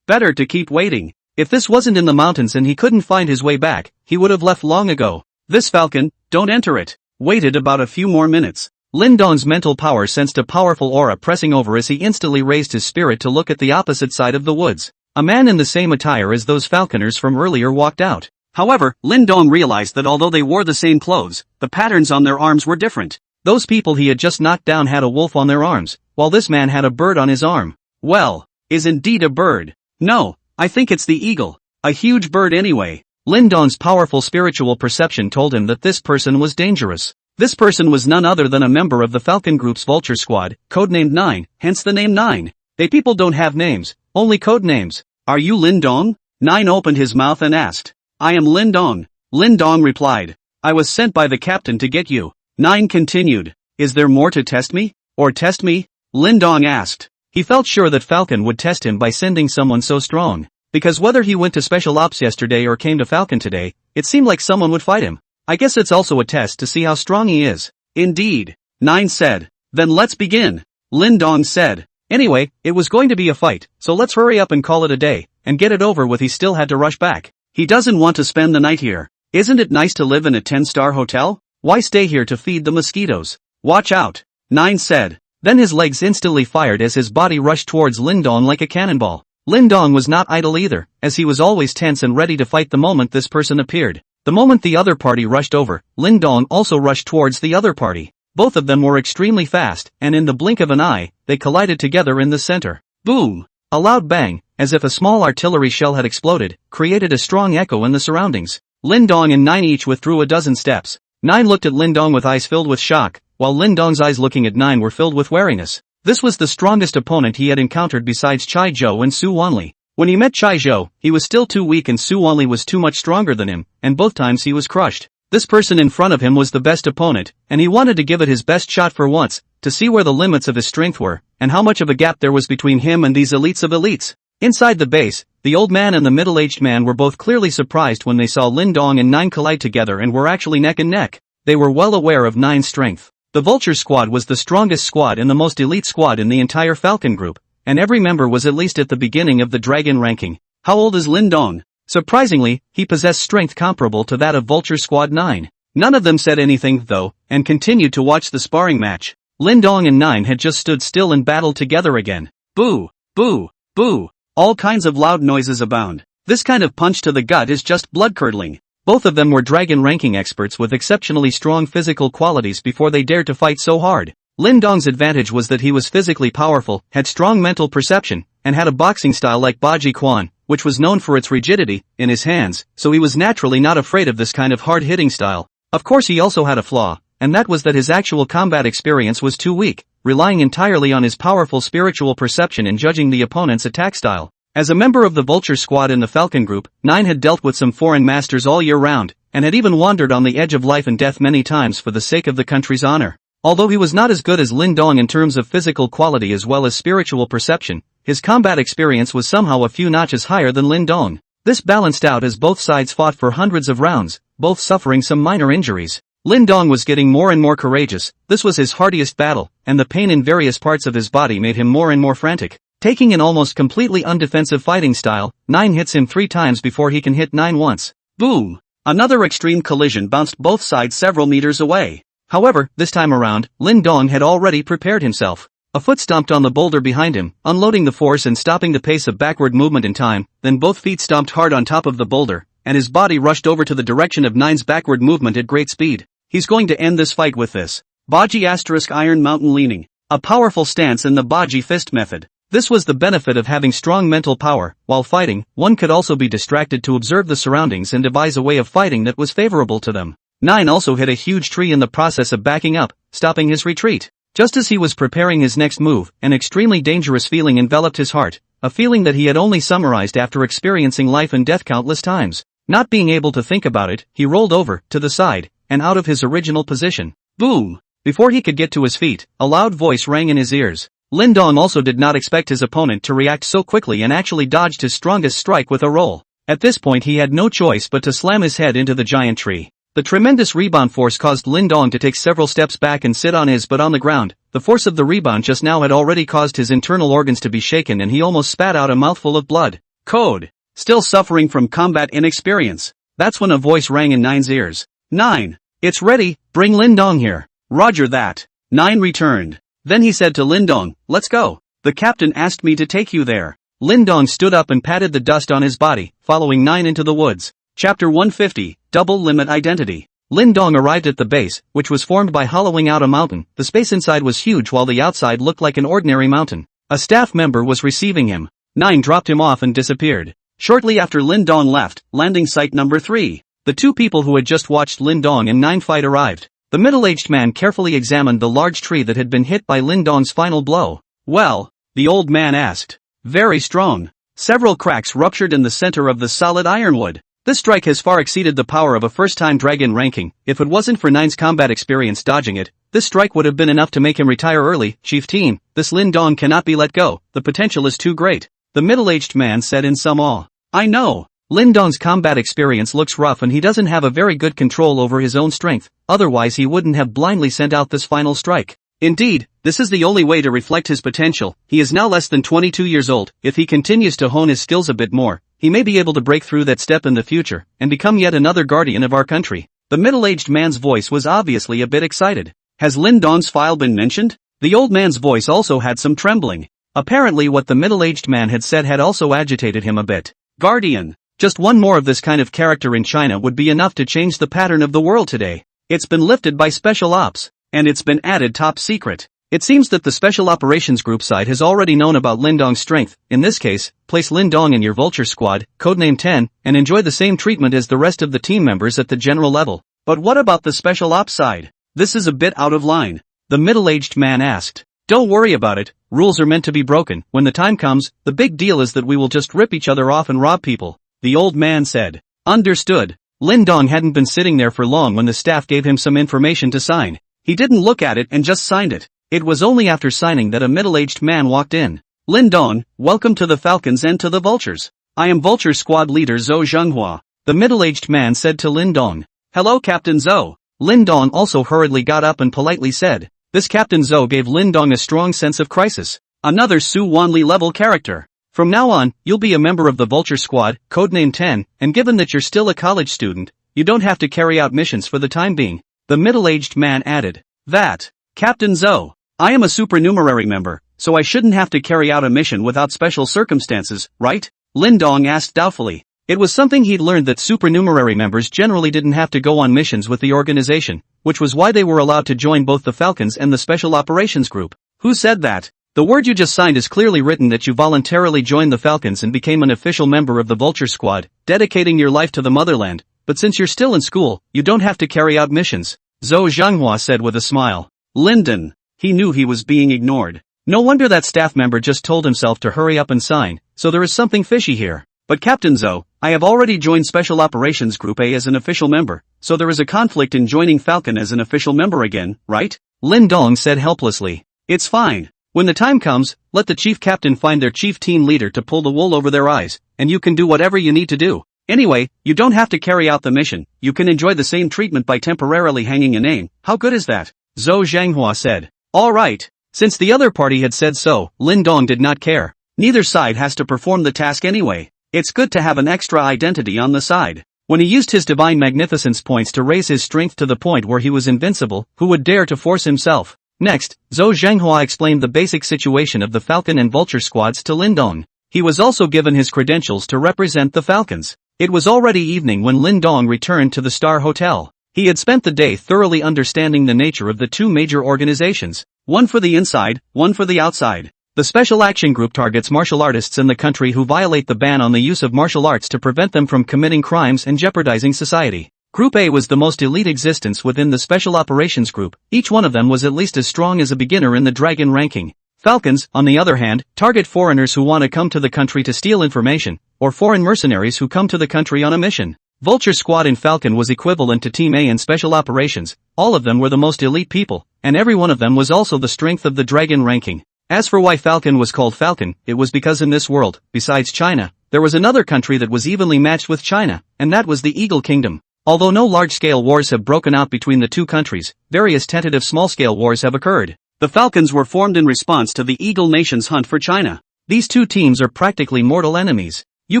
Better to keep waiting. If this wasn't in the mountains and he couldn't find his way back, he would have left long ago. This Falcon, don't enter it. Waited about a few more minutes. Lin Dong's mental power sensed a powerful aura pressing over as he instantly raised his spirit to look at the opposite side of the woods. A man in the same attire as those falconers from earlier walked out. However, Lin Dong realized that although they wore the same clothes, the patterns on their arms were different. Those people he had just knocked down had a wolf on their arms, while this man had a bird on his arm. Well, is indeed a bird. No, I think it's the eagle. A huge bird anyway. Lin Dong's powerful spiritual perception told him that this person was dangerous. This person was none other than a member of the Falcon Group's Vulture Squad, codenamed 9, hence the name 9. They people don't have names, only code names. Are you Lin Dong? 9 opened his mouth and asked. I am Lin Dong. Lin Dong replied. I was sent by the captain to get you. 9 continued. Is there more to test me? Or test me? Lin Dong asked. He felt sure that Falcon would test him by sending someone so strong. Because whether he went to Special Ops yesterday or came to Falcon today, it seemed like someone would fight him. I guess it's also a test to see how strong he is. Indeed. 9 said. Then let's begin. Lin Dong said. Anyway, it was going to be a fight, so let's hurry up and call it a day, and get it over with. He still had to rush back. He doesn't want to spend the night here. Isn't it nice to live in a 10-star hotel? Why stay here to feed the mosquitoes? Watch out. 9 said. Then his legs instantly fired as his body rushed towards Lin Dong like a cannonball. Lin Dong was not idle either, as he was always tense and ready to fight the moment this person appeared. The moment the other party rushed over, Lin Dong also rushed towards the other party. Both of them were extremely fast, and in the blink of an eye, they collided together in the center. Boom! A loud bang, as if a small artillery shell had exploded, created a strong echo in the surroundings. Lin Dong and Nine each withdrew a dozen steps. Nine looked at Lin Dong with eyes filled with shock, while Lin Dong's eyes looking at Nine were filled with wariness. This was the strongest opponent he had encountered besides Chai Zhou and Su Wanli. When he met Chai Zhou, he was still too weak and Su Wanli was too much stronger than him, and both times he was crushed. This person in front of him was the best opponent, and he wanted to give it his best shot for once, to see where the limits of his strength were, and how much of a gap there was between him and these elites of elites. Inside the base, the old man and the middle-aged man were both clearly surprised when they saw Lin Dong and Nine collide together and were actually neck and neck. They were well aware of Nine's strength. The Vulture Squad was the strongest squad and the most elite squad in the entire Falcon group, and every member was at least at the beginning of the Dragon ranking. How old is Lin Dong? Surprisingly, he possessed strength comparable to that of Vulture Squad 9. None of them said anything, though, and continued to watch the sparring match. Lin Dong and Nine had just stood still and battled together again. Boo! Boo! Boo! All kinds of loud noises abound. This kind of punch to the gut is just blood-curdling. Both of them were Dragon ranking experts with exceptionally strong physical qualities before they dared to fight so hard. Lin Dong's advantage was that he was physically powerful, had strong mental perception, and had a boxing style like Baji Quan, which was known for its rigidity, in his hands, so he was naturally not afraid of this kind of hard-hitting style. Of course he also had a flaw, and that was that his actual combat experience was too weak, relying entirely on his powerful spiritual perception in judging the opponent's attack style. As a member of the Vulture Squad in the Falcon group, Nine had dealt with some foreign masters all year round, and had even wandered on the edge of life and death many times for the sake of the country's honor. Although he was not as good as Lin Dong in terms of physical quality as well as spiritual perception, his combat experience was somehow a few notches higher than Lin Dong. This balanced out as both sides fought for hundreds of rounds, both suffering some minor injuries. Lin Dong was getting more and more courageous. This was his hardiest battle, and the pain in various parts of his body made him more and more frantic. Taking an almost completely undefensive fighting style, Nine hits him 3 times before he can hit Nine once. Boom! Another extreme collision bounced both sides several meters away. However, this time around, Lin Dong had already prepared himself. A foot stomped on the boulder behind him, unloading the force and stopping the pace of backward movement in time, then both feet stomped hard on top of the boulder, and his body rushed over to the direction of Nine's backward movement at great speed. He's going to end this fight with this. Baji * Iron Mountain Leaning. A powerful stance in the Baji fist method. This was the benefit of having strong mental power. While fighting, one could also be distracted to observe the surroundings and devise a way of fighting that was favorable to them. Nine also hit a huge tree in the process of backing up, stopping his retreat. Just as he was preparing his next move, an extremely dangerous feeling enveloped his heart, a feeling that he had only summarized after experiencing life and death countless times. Not being able to think about it, he rolled over, to the side, and out of his original position. Boom! Before he could get to his feet, a loud voice rang in his ears. Lin Dong also did not expect his opponent to react so quickly and actually dodged his strongest strike with a roll. At this point he had no choice but to slam his head into the giant tree. The tremendous rebound force caused Lin Dong to take several steps back and sit on his butt on the ground. The force of the rebound just now had already caused his internal organs to be shaken and he almost spat out a mouthful of blood. Code. Still suffering from combat inexperience. That's when a voice rang in Nine's ears. Nine. It's ready, bring Lin Dong here. Roger that. Nine returned. Then he said to Lin Dong, let's go. The captain asked me to take you there. Lin Dong stood up and patted the dust on his body, following Nine into the woods. Chapter 150, Double Limit Identity. Lin Dong arrived at the base, which was formed by hollowing out a mountain. The space inside was huge while the outside looked like an ordinary mountain. A staff member was receiving him. Nine dropped him off and disappeared. Shortly after Lin Dong left, landing site number 3. The 2 people who had just watched Lin Dong and Nine fight arrived. The middle-aged man carefully examined the large tree that had been hit by Lin Dong's final blow. Well, the old man asked. Very strong. Several cracks ruptured in the center of the solid ironwood. This strike has far exceeded the power of a first-time dragon ranking. If it wasn't for Nine's combat experience dodging it, this strike would have been enough to make him retire early. Chief team, this Lin Dong cannot be let go. The potential is too great. The middle-aged man said in some awe. I know. Lin Dong's combat experience looks rough and he doesn't have a very good control over his own strength, otherwise he wouldn't have blindly sent out this final strike. Indeed, this is the only way to reflect his potential. He is now less than 22 years old. If he continues to hone his skills a bit more, he may be able to break through that step in the future, and become yet another guardian of our country. The middle-aged man's voice was obviously a bit excited. Has Lin Dong's file been mentioned? The old man's voice also had some trembling. Apparently what the middle-aged man had said had also agitated him a bit. Guardian. Just one more of this kind of character in China would be enough to change the pattern of the world today. It's been lifted by special ops, and it's been added top secret. It seems that the Special Operations Group side has already known about Lindong's strength. In this case, place Lindong in your Vulture Squad, codename 10, and enjoy the same treatment as the rest of the team members at the general level. But what about the Special Ops side? This is a bit out of line. The middle-aged man asked. Don't worry about it, rules are meant to be broken. When the time comes, the big deal is that we will just rip each other off and rob people, the old man said. Understood. Lindong hadn't been sitting there for long when the staff gave him some information to sign. He didn't look at it and just signed it. It was only after signing that a middle-aged man walked in. Lindong, welcome to the Falcons and to the Vultures. I am Vulture Squad Leader Zhou Zhenghua, the middle-aged man said to Lindong. Hello Captain Zhou. Lindong also hurriedly got up and politely said. This Captain Zhou gave Lindong a strong sense of crisis. Another Su Wanli level character. From now on, you'll be a member of the Vulture Squad, codename 10, and given that you're still a college student, you don't have to carry out missions for the time being. The middle-aged man added. That. Captain Zhou. I am a supernumerary member, so I shouldn't have to carry out a mission without special circumstances, right? Lindong asked doubtfully. It was something he'd learned that supernumerary members generally didn't have to go on missions with the organization, which was why they were allowed to join both the Falcons and the Special Operations Group. Who said that? The word you just signed is clearly written that you voluntarily joined the Falcons and became an official member of the Vulture Squad, dedicating your life to the motherland, but since you're still in school, you don't have to carry out missions, Zhou Zhenghua said with a smile. Linden. He knew he was being ignored. No wonder that staff member just told himself to hurry up and sign, so there is something fishy here. But Captain Zhou, I have already joined Special Operations Group A as an official member, so there is a conflict in joining Falcon as an official member again, right? Lindong said helplessly. It's fine. When the time comes, let the chief captain find their chief team leader to pull the wool over their eyes, and you can do whatever you need to do. Anyway, you don't have to carry out the mission, you can enjoy the same treatment by temporarily hanging a name. How good is that? Zhou Zhenghua said. Alright. Since the other party had said so, Lindong did not care. Neither side has to perform the task anyway. It's good to have an extra identity on the side. When he used his divine magnificence points to raise his strength to the point where he was invincible, who would dare to force himself? Next, Zhou Zhenghua explained the basic situation of the Falcon and Vulture squads to Lindong. He was also given his credentials to represent the Falcons. It was already evening when Lindong returned to the Star Hotel. He had spent the day thoroughly understanding the nature of the two major organizations, one for the inside, one for the outside. The Special Action Group targets martial artists in the country who violate the ban on the use of martial arts to prevent them from committing crimes and jeopardizing society. Group A was the most elite existence within the Special Operations Group. Each one of them was at least as strong as a beginner in the Dragon ranking. Falcons, on the other hand, target foreigners who want to come to the country to steal information, or foreign mercenaries who come to the country on a mission. Vulture Squad in Falcon was equivalent to Team A in Special Operations. All of them were the most elite people, and every one of them was also the strength of the Dragon ranking. As for why Falcon was called Falcon, it was because in this world, besides China, there was another country that was evenly matched with China, and that was the Eagle Kingdom. Although no large-scale wars have broken out between the two countries, various tentative small-scale wars have occurred. The Falcons were formed in response to the Eagle Nation's hunt for China. These two teams are practically mortal enemies. You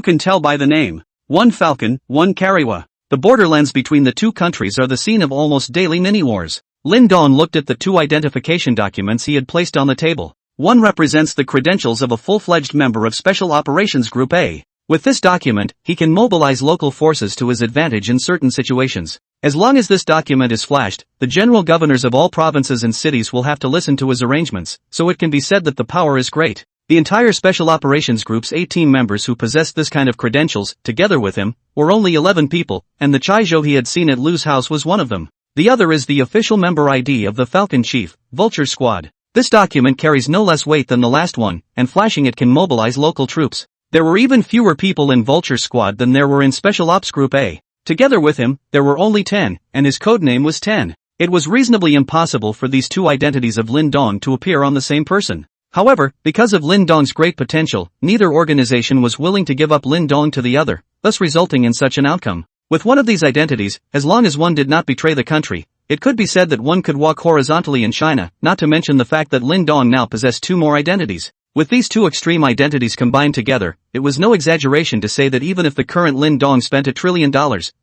can tell by the name. One Falcon, one Kariwa. The borderlands between the two countries are the scene of almost daily mini-wars. Lindong looked at the two identification documents he had placed on the table. One represents the credentials of a full-fledged member of Special Operations Group A. With this document, he can mobilize local forces to his advantage in certain situations. As long as this document is flashed, the general governors of all provinces and cities will have to listen to his arrangements, so it can be said that the power is great. The entire Special Operations Group's 18 members who possessed this kind of credentials, together with him, were only 11 people, and the Chaizhou he had seen at Lu's house was one of them. The other is the official member ID of the Falcon Chief, Vulture Squad. This document carries no less weight than the last one, and flashing it can mobilize local troops. There were even fewer people in Vulture Squad than there were in Special Ops Group A. Together with him, there were only 10, and his codename was 10. It was reasonably impossible for these two identities of Lindong to appear on the same person. However, because of Lindong's great potential, neither organization was willing to give up Lindong to the other, thus resulting in such an outcome. With one of these identities, as long as one did not betray the country, it could be said that one could walk horizontally in China, not to mention the fact that Lindong now possessed two more identities. With these two extreme identities combined together, it was no exaggeration to say that even if the current Lindong spent $1 trillion,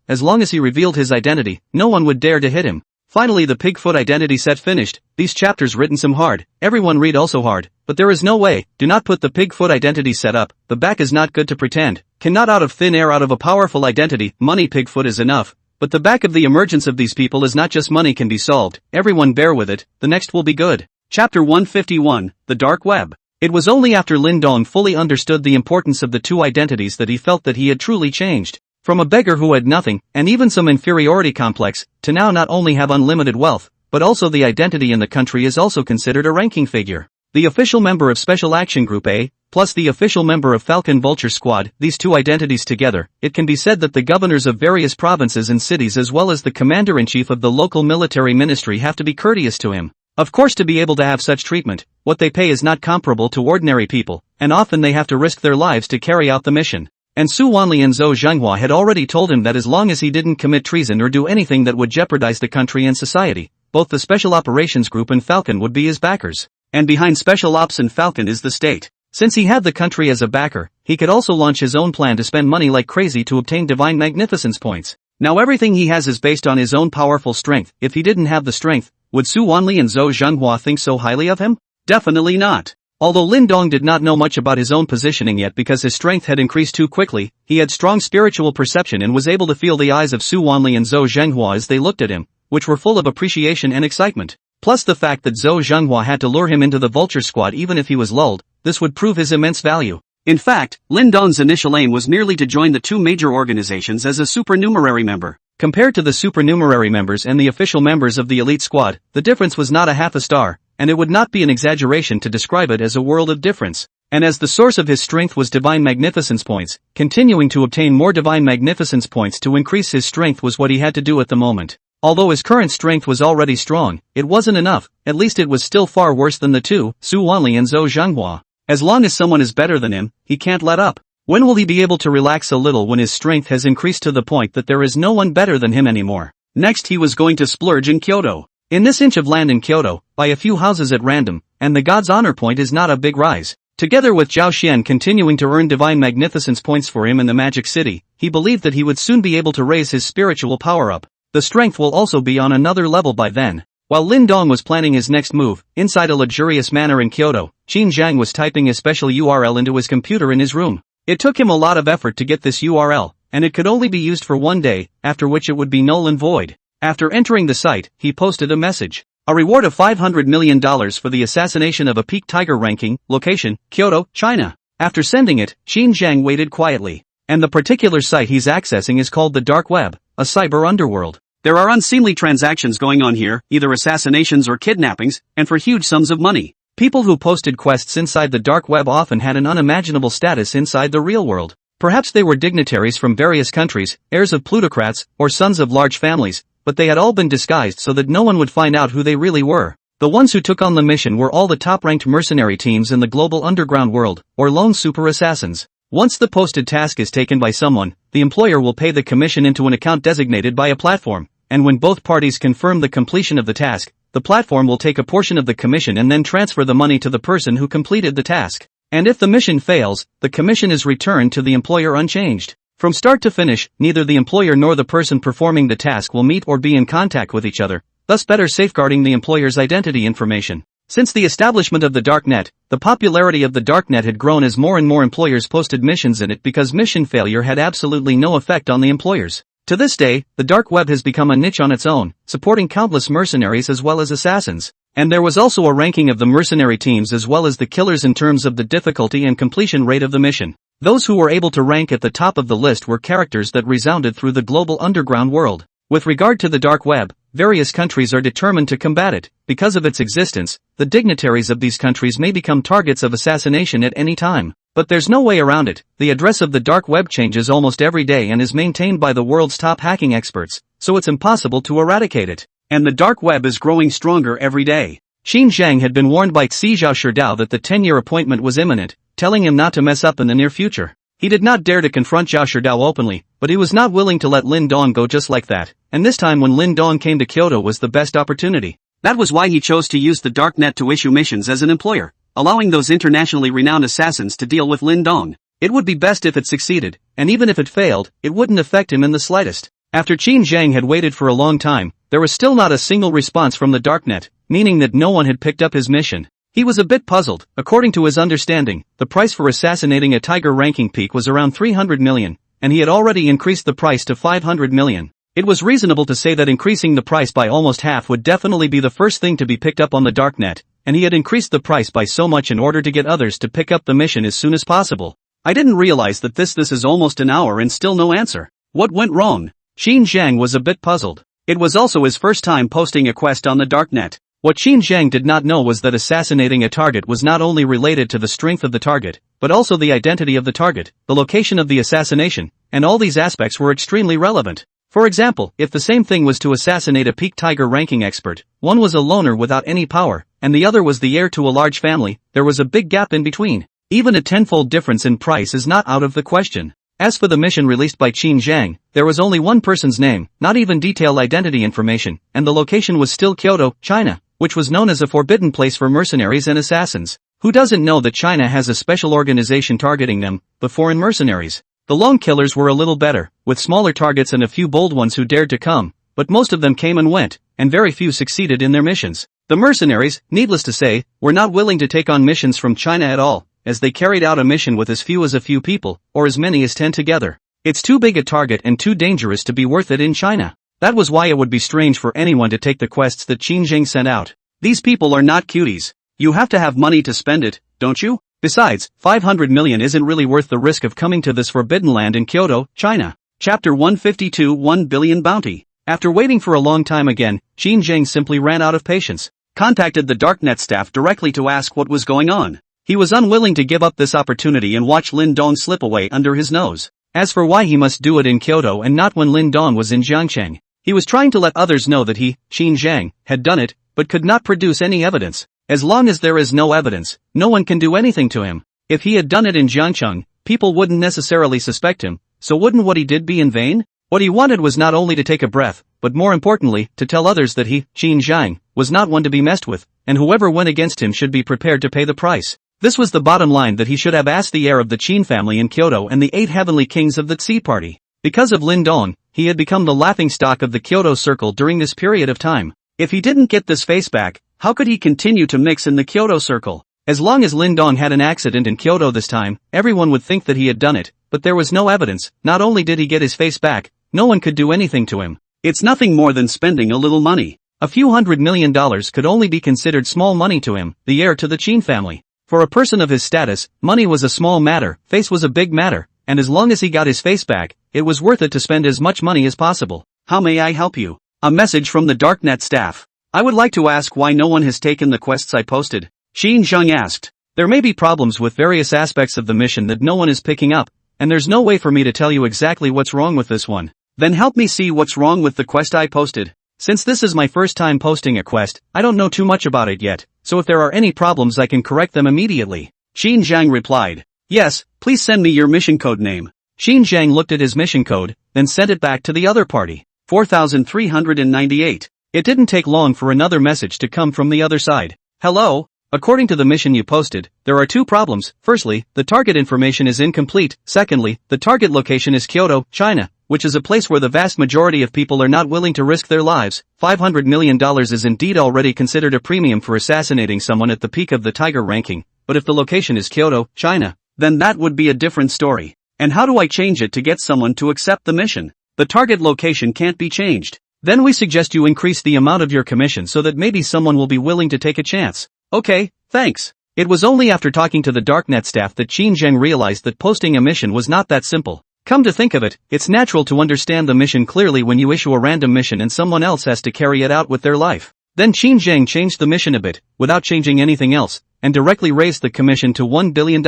as long as he revealed his identity, no one would dare to hit him. Finally, the Pigfoot identity set finished. These chapters written some hard, everyone read also hard, but there is no way. Do not put the Pigfoot identity set up. The back is not good to pretend. Cannot out of thin air out of a powerful identity. Money Pigfoot is enough. But the back of the emergence of these people is not just money can be solved. Everyone bear with it, the next will be good. Chapter 151, The Dark Web. It was only after Lin Dong fully understood the importance of the two identities that he felt that he had truly changed. From a beggar who had nothing, and even some inferiority complex, to now not only have unlimited wealth, but also the identity in the country is also considered a ranking figure. The official member of Special Action Group A, plus the official member of Falcon Vulture Squad, these two identities together, it can be said that the governors of various provinces and cities as well as the commander-in-chief of the local military ministry have to be courteous to him. Of course, to be able to have such treatment, what they pay is not comparable to ordinary people, and often they have to risk their lives to carry out the mission. And Su Wanli and Zhou Zhenghua had already told him that as long as he didn't commit treason or do anything that would jeopardize the country and society, both the Special Operations Group and Falcon would be his backers. And behind Special Ops and Falcon is the state. Since he had the country as a backer, he could also launch his own plan to spend money like crazy to obtain divine magnificence points. Now everything he has is based on his own powerful strength. If he didn't have the strength, would Su Wanli and Zhou Zhenghua think so highly of him? Definitely not. Although Lin Dong did not know much about his own positioning yet because his strength had increased too quickly, he had strong spiritual perception and was able to feel the eyes of Su Wanli and Zhou Zhenghua as they looked at him, which were full of appreciation and excitement. Plus the fact that Zhou Zhenghua had to lure him into the Vulture Squad even if he was lulled, this would prove his immense value. In fact, Lin Dong's initial aim was merely to join the two major organizations as a supernumerary member. Compared to the supernumerary members and the official members of the elite squad, the difference was not a half a star, and it would not be an exaggeration to describe it as a world of difference. And as the source of his strength was divine magnificence points, continuing to obtain more divine magnificence points to increase his strength was what he had to do at the moment. Although his current strength was already strong, it wasn't enough, at least it was still far worse than the two, Su Wanli and Zhou Zhenghua. As long as someone is better than him, he can't let up. When will he be able to relax a little when his strength has increased to the point that there is no one better than him anymore? Next he was going to splurge in Kyoto. In this inch of land in Kyoto, buy a few houses at random, and the god's honor point is not a big rise. Together with Zhao Xian continuing to earn divine magnificence points for him in the Magic City, he believed that he would soon be able to raise his spiritual power up. The strength will also be on another level by then. While Lin Dong was planning his next move, inside a luxurious manor in Kyoto, Qin Zhang was typing a special URL into his computer in his room. It took him a lot of effort to get this URL, and it could only be used for one day, after which it would be null and void. After entering the site, he posted a message. A reward of $500 million for the assassination of a peak tiger ranking, location, Kyoto, China. After sending it, Qin Zhang waited quietly. And the particular site he's accessing is called the Dark Web, a cyber underworld. There are unseemly transactions going on here, either assassinations or kidnappings, and for huge sums of money. People who posted quests inside the Dark Web often had an unimaginable status inside the real world. Perhaps they were dignitaries from various countries, heirs of plutocrats, or sons of large families, but they had all been disguised so that no one would find out who they really were. The ones who took on the mission were all the top-ranked mercenary teams in the global underground world, or lone super assassins. Once the posted task is taken by someone, the employer will pay the commission into an account designated by a platform, and when both parties confirm the completion of the task, the platform will take a portion of the commission and then transfer the money to the person who completed the task. And if the mission fails, the commission is returned to the employer unchanged. From start to finish, neither the employer nor the person performing the task will meet or be in contact with each other, thus better safeguarding the employer's identity information. Since the establishment of the Darknet, the popularity of the Darknet had grown as more and more employers posted missions in it because mission failure had absolutely no effect on the employers. To this day, the Dark Web has become a niche on its own, supporting countless mercenaries as well as assassins. And there was also a ranking of the mercenary teams as well as the killers in terms of the difficulty and completion rate of the mission. Those who were able to rank at the top of the list were characters that resounded through the global underground world. With regard to the Dark Web, various countries are determined to combat it. Because of its existence, the dignitaries of these countries may become targets of assassination at any time. But there's no way around it. The address of the Dark Web changes almost every day and is maintained by the world's top hacking experts, so it's impossible to eradicate it. And the Dark Web is growing stronger every day. Qin Zhang had been warned by Xi Zhao that the 10-year appointment was imminent, telling him not to mess up in the near future. He did not dare to confront Zhao Shidao openly, but he was not willing to let Lin Dong go just like that, and this time when Lin Dong came to Kyoto was the best opportunity. That was why he chose to use the Darknet to issue missions as an employer, allowing those internationally renowned assassins to deal with Lin Dong. It would be best if it succeeded, and even if it failed, it wouldn't affect him in the slightest. After Qin Zhang had waited for a long time, there was still not a single response from the Darknet, meaning that no one had picked up his mission. He was a bit puzzled. According to his understanding, the price for assassinating a tiger ranking peak was around 300 million, and he had already increased the price to 500 million. It was reasonable to say that increasing the price by almost half would definitely be the first thing to be picked up on the Darknet, and he had increased the price by so much in order to get others to pick up the mission as soon as possible. I didn't realize that this is almost an hour and still no answer. What went wrong? Qin Zhang was a bit puzzled. It was also his first time posting a quest on the darknet. What Qin Zhang did not know was that assassinating a target was not only related to the strength of the target, but also the identity of the target, the location of the assassination, and all these aspects were extremely relevant. For example, if the same thing was to assassinate a peak tiger ranking expert, one was a loner without any power, and the other was the heir to a large family, there was a big gap in between. Even a tenfold difference in price is not out of the question. As for the mission released by Qin Zhang, there was only one person's name, not even detailed identity information, and the location was still Kyoto, China, which was known as a forbidden place for mercenaries and assassins. Who doesn't know that China has a special organization targeting them, the foreign mercenaries? The lone killers were a little better, with smaller targets and a few bold ones who dared to come, but most of them came and went, and very few succeeded in their missions. The mercenaries, needless to say, were not willing to take on missions from China at all, as they carried out a mission with as few as a few people, or as many as 10 together. It's too big a target and too dangerous to be worth it in China. That was why it would be strange for anyone to take the quests that Qin Zhang sent out. These people are not cuties. You have to have money to spend it, don't you? Besides, 500 million isn't really worth the risk of coming to this forbidden land in Kyoto, China. Chapter 152 1 Billion Bounty. After waiting for a long time again, Qin Zhang simply ran out of patience. Contacted the darknet staff directly to ask what was going on. He was unwilling to give up this opportunity and watch Lin Dong slip away under his nose. As for why he must do it in Kyoto and not when Lin Dong was in Jiangcheng, he was trying to let others know that he, Qin Zhang, had done it, but could not produce any evidence. As long as there is no evidence, no one can do anything to him. If he had done it in Jiangcheng, people wouldn't necessarily suspect him, so wouldn't what he did be in vain? What he wanted was not only to take a breath, but more importantly, to tell others that he, Qin Zhang, was not one to be messed with, and whoever went against him should be prepared to pay the price. This was the bottom line that he should have asked the heir of the Qin family in Kyoto and the 8 heavenly kings of the Tsi party. Because of Lin Dong, he had become the laughingstock of the Kyoto circle during this period of time. If he didn't get this face back, how could he continue to mix in the Kyoto circle? As long as Lin Dong had an accident in Kyoto this time, everyone would think that he had done it, but there was no evidence. Not only did he get his face back, no one could do anything to him. It's nothing more than spending a little money. A few $100 million could only be considered small money to him, the heir to the Qin family. For a person of his status, money was a small matter, face was a big matter, and as long as he got his face back, it was worth it to spend as much money as possible. How may I help you? A message from the darknet staff. I would like to ask why no one has taken the quests I posted. Qin Zhang asked. There may be problems with various aspects of the mission that no one is picking up, and there's no way for me to tell you exactly what's wrong with this one. Then help me see what's wrong with the quest I posted. Since this is my first time posting a quest, I don't know too much about it yet, so if there are any problems I can correct them immediately. Qin Zhang replied. Yes, please send me your mission code name. Qin Zhang looked at his mission code, then sent it back to the other party. 4398. It didn't take long for another message to come from the other side. Hello? According to the mission you posted, there are 2 problems. Firstly, the target information is incomplete. Secondly, the target location is Kyoto, China, which is a place where the vast majority of people are not willing to risk their lives. $500 million is indeed already considered a premium for assassinating someone at the peak of the tiger ranking, but if the location is Kyoto, China, then that would be a different story. And how do I change it to get someone to accept the mission? The target location can't be changed. Then we suggest you increase the amount of your commission so that maybe someone will be willing to take a chance. Okay, thanks. It was only after talking to the darknet staff that Qin Zhang realized that posting a mission was not that simple. Come to think of it, it's natural to understand the mission clearly when you issue a random mission and someone else has to carry it out with their life. Then Qin Zhang changed the mission a bit, without changing anything else, and directly raised the commission to $1 billion.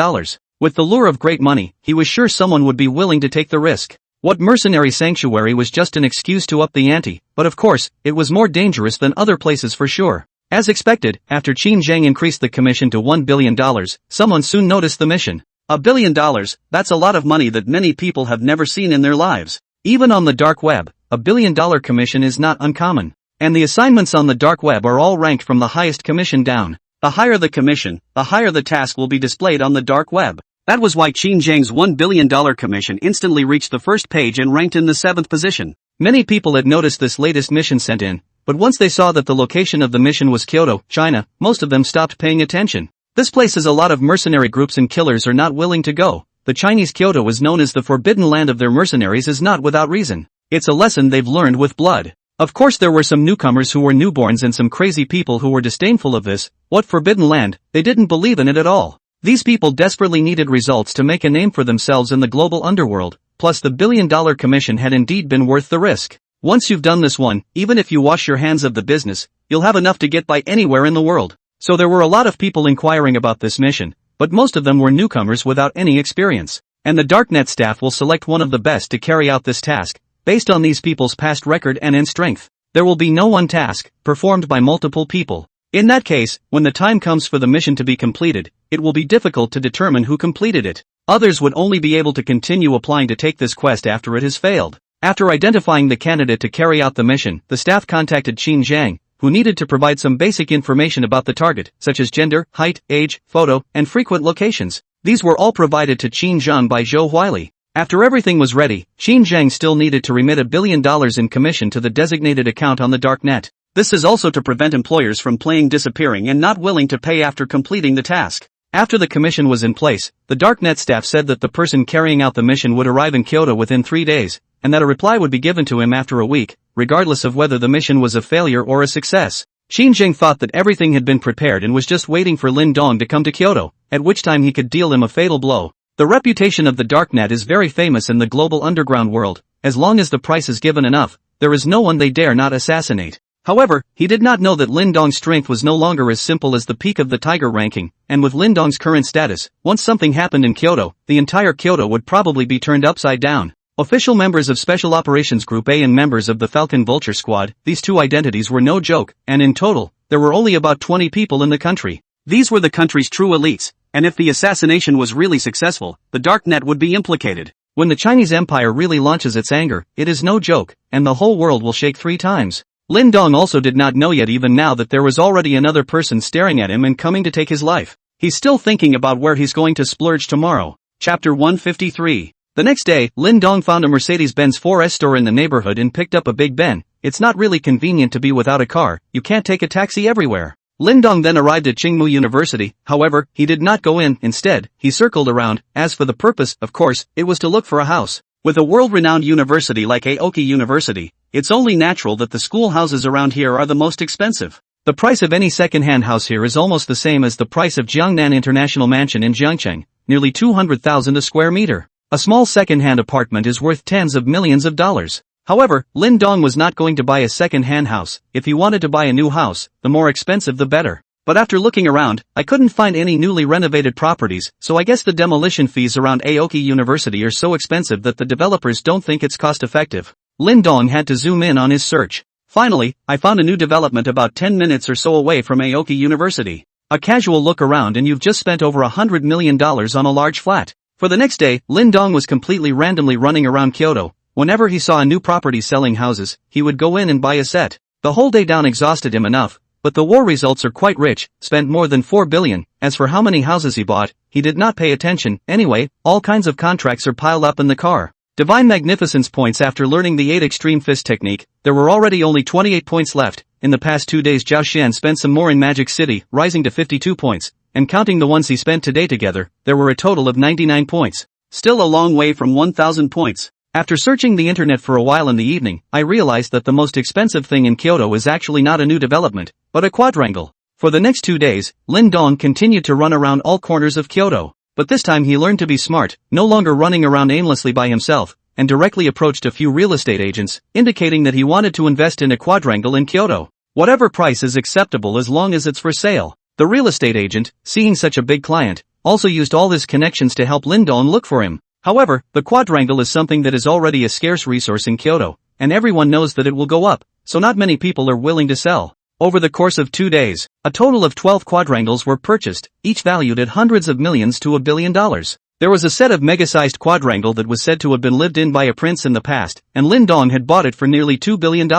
With the lure of great money, he was sure someone would be willing to take the risk. What mercenary sanctuary was just an excuse to up the ante, but of course, it was more dangerous than other places for sure. As expected, after Qin Zhang increased the commission to $1 billion, someone soon noticed the mission. $1 billion, that's a lot of money that many people have never seen in their lives. Even on the dark web, $1 billion commission is not uncommon. And the assignments on the dark web are all ranked from the highest commission down. The higher the commission, the higher the task will be displayed on the dark web. That was why Qin Zhang's $1 billion commission instantly reached the first page and ranked in the 7th position. Many people had noticed this latest mission sent in, but once they saw that the location of the mission was Kyoto, China, most of them stopped paying attention. This place is a lot of mercenary groups and killers are not willing to go. The Chinese Kyoto is known as the forbidden land of their mercenaries is not without reason. It's a lesson they've learned with blood. Of course there were some newcomers who were newborns and some crazy people who were disdainful of this, what forbidden land, they didn't believe in it at all. These people desperately needed results to make a name for themselves in the global underworld, plus the billion-dollar commission had indeed been worth the risk. Once you've done this one, even if you wash your hands of the business, you'll have enough to get by anywhere in the world. So there were a lot of people inquiring about this mission, but most of them were newcomers without any experience. And the Darknet staff will select one of the best to carry out this task, based on these people's past record and strength. There will be no one task, performed by multiple people. In that case, when the time comes for the mission to be completed, it will be difficult to determine who completed it. Others would only be able to continue applying to take this quest after it has failed. After identifying the candidate to carry out the mission, the staff contacted Qin Zhang, who needed to provide some basic information about the target, such as gender, height, age, photo, and frequent locations. These were all provided to Qin Zhang by Zhou Huili. After everything was ready, Qin Zhang still needed to remit $1 billion in commission to the designated account on the darknet. This is also to prevent employers from playing disappearing and not willing to pay after completing the task. After the commission was in place, the darknet staff said that the person carrying out the mission would arrive in Kyoto within 3 days, and that a reply would be given to him after a week, regardless of whether the mission was a failure or a success. Qin Zhang thought that everything had been prepared and was just waiting for Lin Dong to come to Kyoto, at which time he could deal him a fatal blow. The reputation of the darknet is very famous in the global underground world. As long as the price is given enough, there is no one they dare not assassinate. However, he did not know that Lin Dong's strength was no longer as simple as the peak of the tiger ranking, and with Lin Dong's current status, once something happened in Kyoto, the entire Kyoto would probably be turned upside down. Official members of Special Operations Group A and members of the Falcon Vulture Squad, these two identities were no joke, and in total, there were only about 20 people in the country. These were the country's true elites, and if the assassination was really successful, the darknet would be implicated. When the Chinese Empire really launches its anger, it is no joke, and the whole world will shake 3 times. Lin Dong also did not know yet even now that there was already another person staring at him and coming to take his life. He's still thinking about where he's going to splurge tomorrow. Chapter 153. The next day, Lin Dong found a Mercedes-Benz 4S store in the neighborhood and picked up a Big Ben. It's not really convenient to be without a car, you can't take a taxi everywhere. Lin Dong then arrived at Tsinghua University, however, he did not go in, instead, he circled around. As for the purpose, of course, it was to look for a house. With a world-renowned university like Aoki University, it's only natural that the schoolhouses around here are the most expensive. The price of any second-hand house here is almost the same as the price of Jiangnan International Mansion in Jiangcheng, nearly 200,000 a square meter. A small second-hand apartment is worth tens of millions of dollars. However, Lin Dong was not going to buy a second-hand house. If he wanted to buy a new house, the more expensive the better. But after looking around, I couldn't find any newly renovated properties, so I guess the demolition fees around Aoki University are so expensive that the developers don't think it's cost-effective. Lin Dong had to zoom in on his search. Finally, I found a new development about 10 minutes or so away from Aoki University. A casual look around and you've just spent over $100 million on a large flat. For the next day, Lin Dong was completely randomly running around Kyoto. Whenever he saw a new property selling houses, he would go in and buy a set. The whole day down exhausted him enough, but the war results are quite rich, spent more than 4 billion. As for how many houses he bought, he did not pay attention. Anyway, all kinds of contracts are piled up in the car. Divine Magnificence points. After learning the 8 extreme fist technique, there were already only 28 points left. In the past 2 days Zhao Xian spent some more in Magic City, rising to 52 points, and counting the ones he spent today together, there were a total of 99 points. Still a long way from 1,000 points. After searching the internet for a while in the evening, I realized that the most expensive thing in Kyoto is actually not a new development, but a quadrangle. For the next 2 days, Lin Dong continued to run around all corners of Kyoto. But this time he learned to be smart, no longer running around aimlessly by himself, and directly approached a few real estate agents, indicating that he wanted to invest in a quadrangle in Kyoto. Whatever price is acceptable as long as it's for sale. The real estate agent, seeing such a big client, also used all his connections to help Lin Dong look for him. However, the quadrangle is something that is already a scarce resource in Kyoto, and everyone knows that it will go up, so not many people are willing to sell. Over the course of 2 days, a total of 12 quadrangles were purchased, each valued at hundreds of millions to $1 billion. There was a set of mega-sized quadrangle that was said to have been lived in by a prince in the past, and Lin Dong had bought it for nearly $2 billion.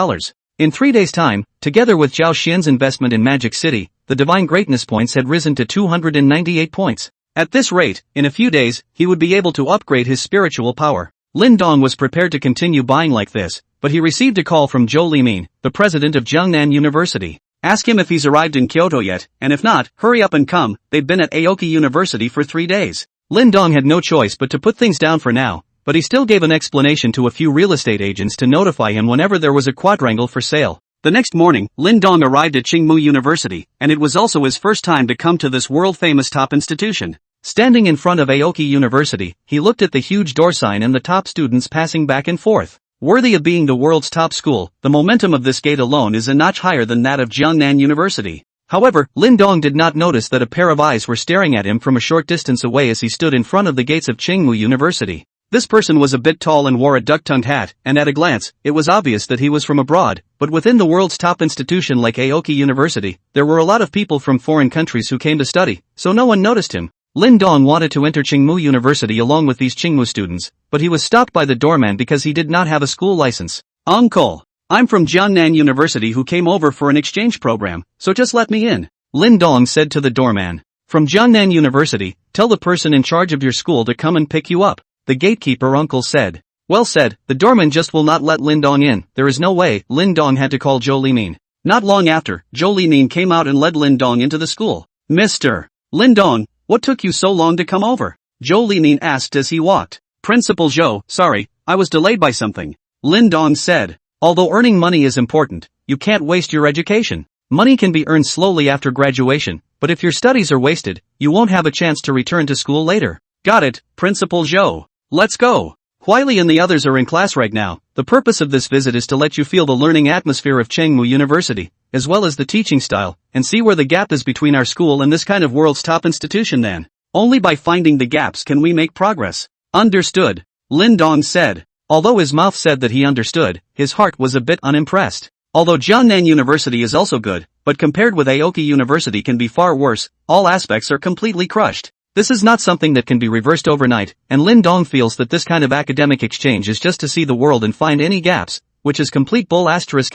In 3 days' time, together with Zhao Xian's investment in Magic City, the Divine Greatness points had risen to 298 points. At this rate, in a few days, he would be able to upgrade his spiritual power. Lin Dong was prepared to continue buying like this, but he received a call from Zhou Limin, the president of Jiangnan University. Ask him if he's arrived in Kyoto yet, and if not, hurry up and come. They've been at Aoki University for 3 days. Lin Dong had no choice but to put things down for now, but he still gave an explanation to a few real estate agents to notify him whenever there was a quadrangle for sale. The next morning, Lin Dong arrived at Tsinghua University, and it was also his first time to come to this world-famous top institution. Standing in front of Aoki University, he looked at the huge door sign and the top students passing back and forth. Worthy of being the world's top school, the momentum of this gate alone is a notch higher than that of Jiangnan University. However, Lin Dong did not notice that a pair of eyes were staring at him from a short distance away as he stood in front of the gates of Tsinghua University. This person was a bit tall and wore a duck-tongued hat, and at a glance, it was obvious that he was from abroad, but within the world's top institution like Aoki University, there were a lot of people from foreign countries who came to study, so no one noticed him. Lin Dong wanted to enter Tsinghua University along with these Tsinghua students, but he was stopped by the doorman because he did not have a school license. "Uncle, I'm from Jiangnan University who came over for an exchange program, so just let me in," Lin Dong said to the doorman. "From Jiangnan University, tell the person in charge of your school to come and pick you up," the gatekeeper uncle said. Well said, the doorman just will not let Lin Dong in. There is no way. Lin Dong had to call Zhou Limin. Not long after, Zhou Limin came out and led Lin Dong into the school. "Mr. Lin Dong, what took you so long to come over?" Zhou Limin asked as he walked. "Principal Zhou, sorry, I was delayed by something," Lin Dong said. Although earning money is important, you can't waste your education. Money can be earned slowly after graduation, but if your studies are wasted, you won't have a chance to return to school later. "Got it, Principal Zhou. Let's go." Huili and the others are in class right now. The purpose of this visit is to let you feel the learning atmosphere of Tsinghua University, as well as the teaching style, and see where the gap is between our school and this kind of world's top institution then. Only by finding the gaps can we make progress. "Understood," Lin Dong said. Although his mouth said that he understood, his heart was a bit unimpressed. Although Jiangnan University is also good, but compared with Aoki University can be far worse, all aspects are completely crushed. This is not something that can be reversed overnight, and Lin Dong feels that this kind of academic exchange is just to see the world and find any gaps, which is complete bull asterisk.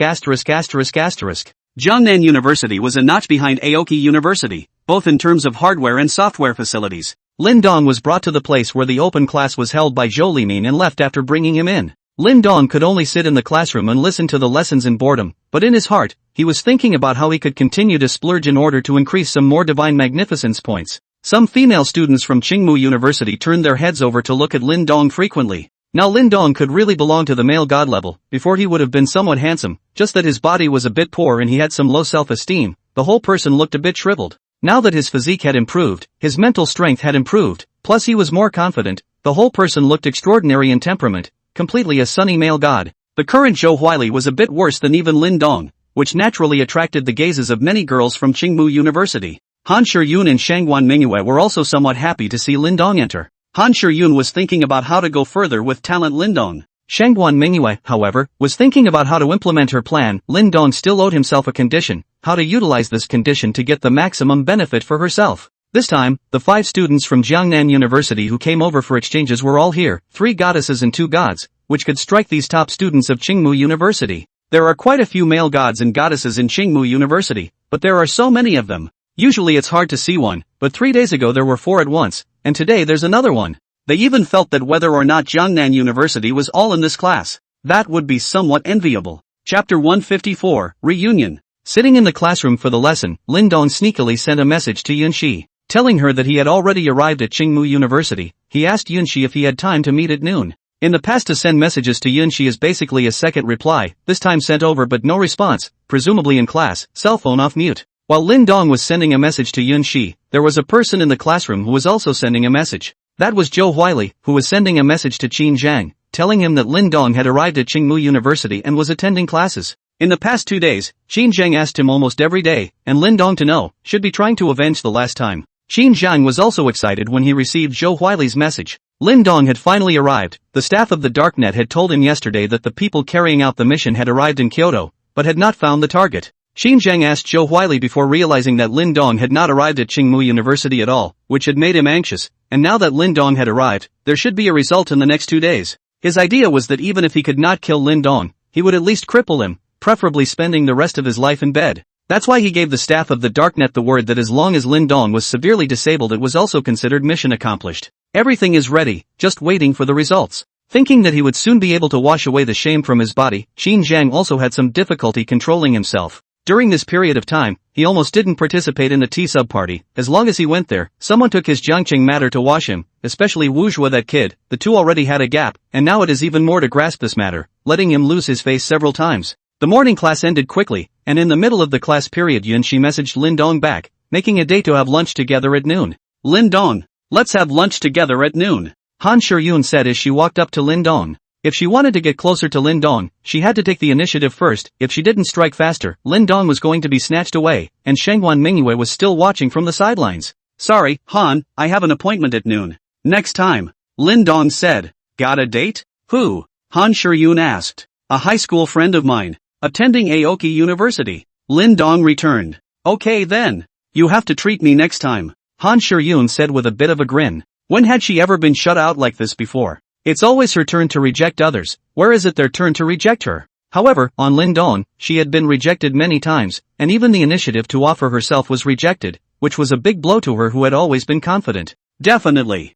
Jiangnan University was a notch behind Aoki University, both in terms of hardware and software facilities. Lin Dong was brought to the place where the open class was held by Zhou Limin and left after bringing him in. Lin Dong could only sit in the classroom and listen to the lessons in boredom, but in his heart, he was thinking about how he could continue to splurge in order to increase some more divine magnificence points. Some female students from Tsinghua University turned their heads over to look at Lin Dong frequently. Now Lin Dong could really belong to the male god level. Before he would have been somewhat handsome, just that his body was a bit poor and he had some low self-esteem. The whole person looked a bit shriveled. Now that his physique had improved, his mental strength had improved, plus he was more confident, the whole person looked extraordinary in temperament, completely a sunny male god. The current Zhou Huili was a bit worse than even Lin Dong, which naturally attracted the gazes of many girls from Tsinghua University. Han Shiyun and Shangguan Mingyue were also somewhat happy to see Lin Dong enter. Han Shiyun was thinking about how to go further with talent Lin Dong. Shangguan Mingyue, however, was thinking about how to implement her plan. Lin Dong still owed himself a condition, how to utilize this condition to get the maximum benefit for herself. This time, the 5 students from Jiangnan University who came over for exchanges were all here, 3 goddesses and 2 gods, which could strike these top students of Tsinghua University. There are quite a few male gods and goddesses in Tsinghua University, but there are so many of them. Usually it's hard to see one, but 3 days ago there were 4 at once, and today there's another one. They even felt that whether or not Jiangnan University was all in this class, that would be somewhat enviable. Chapter 154, Reunion. Sitting in the classroom for the lesson, Lin Dong sneakily sent a message to Yunxi, telling her that he had already arrived at Tsinghua University. He asked Yunxi if he had time to meet at noon. In the past, to send messages to Yunxi is basically a second reply, this time sent over but no response, presumably in class, cell phone off mute. While Lin Dong was sending a message to Yunxi, there was a person in the classroom who was also sending a message. That was Zhou Huili, who was sending a message to Qin Zhang, telling him that Lin Dong had arrived at Tsinghua University and was attending classes. In the past 2 days, Qin Zhang asked him almost every day, and Lin Dong to know, should be trying to avenge the last time. Qin Zhang was also excited when he received Zhou Huili's message. Lin Dong had finally arrived. The staff of the Darknet had told him yesterday that the people carrying out the mission had arrived in Kyoto, but had not found the target. Qin Zhang asked Zhou Huili before realizing that Lin Dong had not arrived at Tsinghua University at all, which had made him anxious, and now that Lin Dong had arrived, there should be a result in the next 2 days. His idea was that even if he could not kill Lin Dong, he would at least cripple him, preferably spending the rest of his life in bed. That's why he gave the staff of the Darknet the word that as long as Lin Dong was severely disabled it was also considered mission accomplished. Everything is ready, just waiting for the results. Thinking that he would soon be able to wash away the shame from his body, Qin Zhang also had some difficulty controlling himself. During this period of time, he almost didn't participate in the tea-sub party. As long as he went there, someone took his Jiangqing matter to wash him, especially Wu Zhuo, that kid. The two already had a gap, and now it is even more to grasp this matter, letting him lose his face several times. The morning class ended quickly, and in the middle of the class period Yunxi messaged Lin Dong back, making a date to have lunch together at noon. Lin Dong, let's have lunch together at noon, Han Shiyun said as she walked up to Lin Dong. If she wanted to get closer to Lin Dong, she had to take the initiative first. If she didn't strike faster, Lin Dong was going to be snatched away, and Shangguan Mingyue was still watching from the sidelines. Sorry, Han, I have an appointment at noon. Next time, Lin Dong said. Got a date? Who? Han Shiyun asked. A high school friend of mine, attending Aoki University. Lin Dong returned. Okay then. You have to treat me next time, Han Shiyun said with a bit of a grin. When had she ever been shut out like this before? It's always her turn to reject others, where is it their turn to reject her? However, on Lin Dong, she had been rejected many times, and even the initiative to offer herself was rejected, which was a big blow to her who had always been confident. Definitely.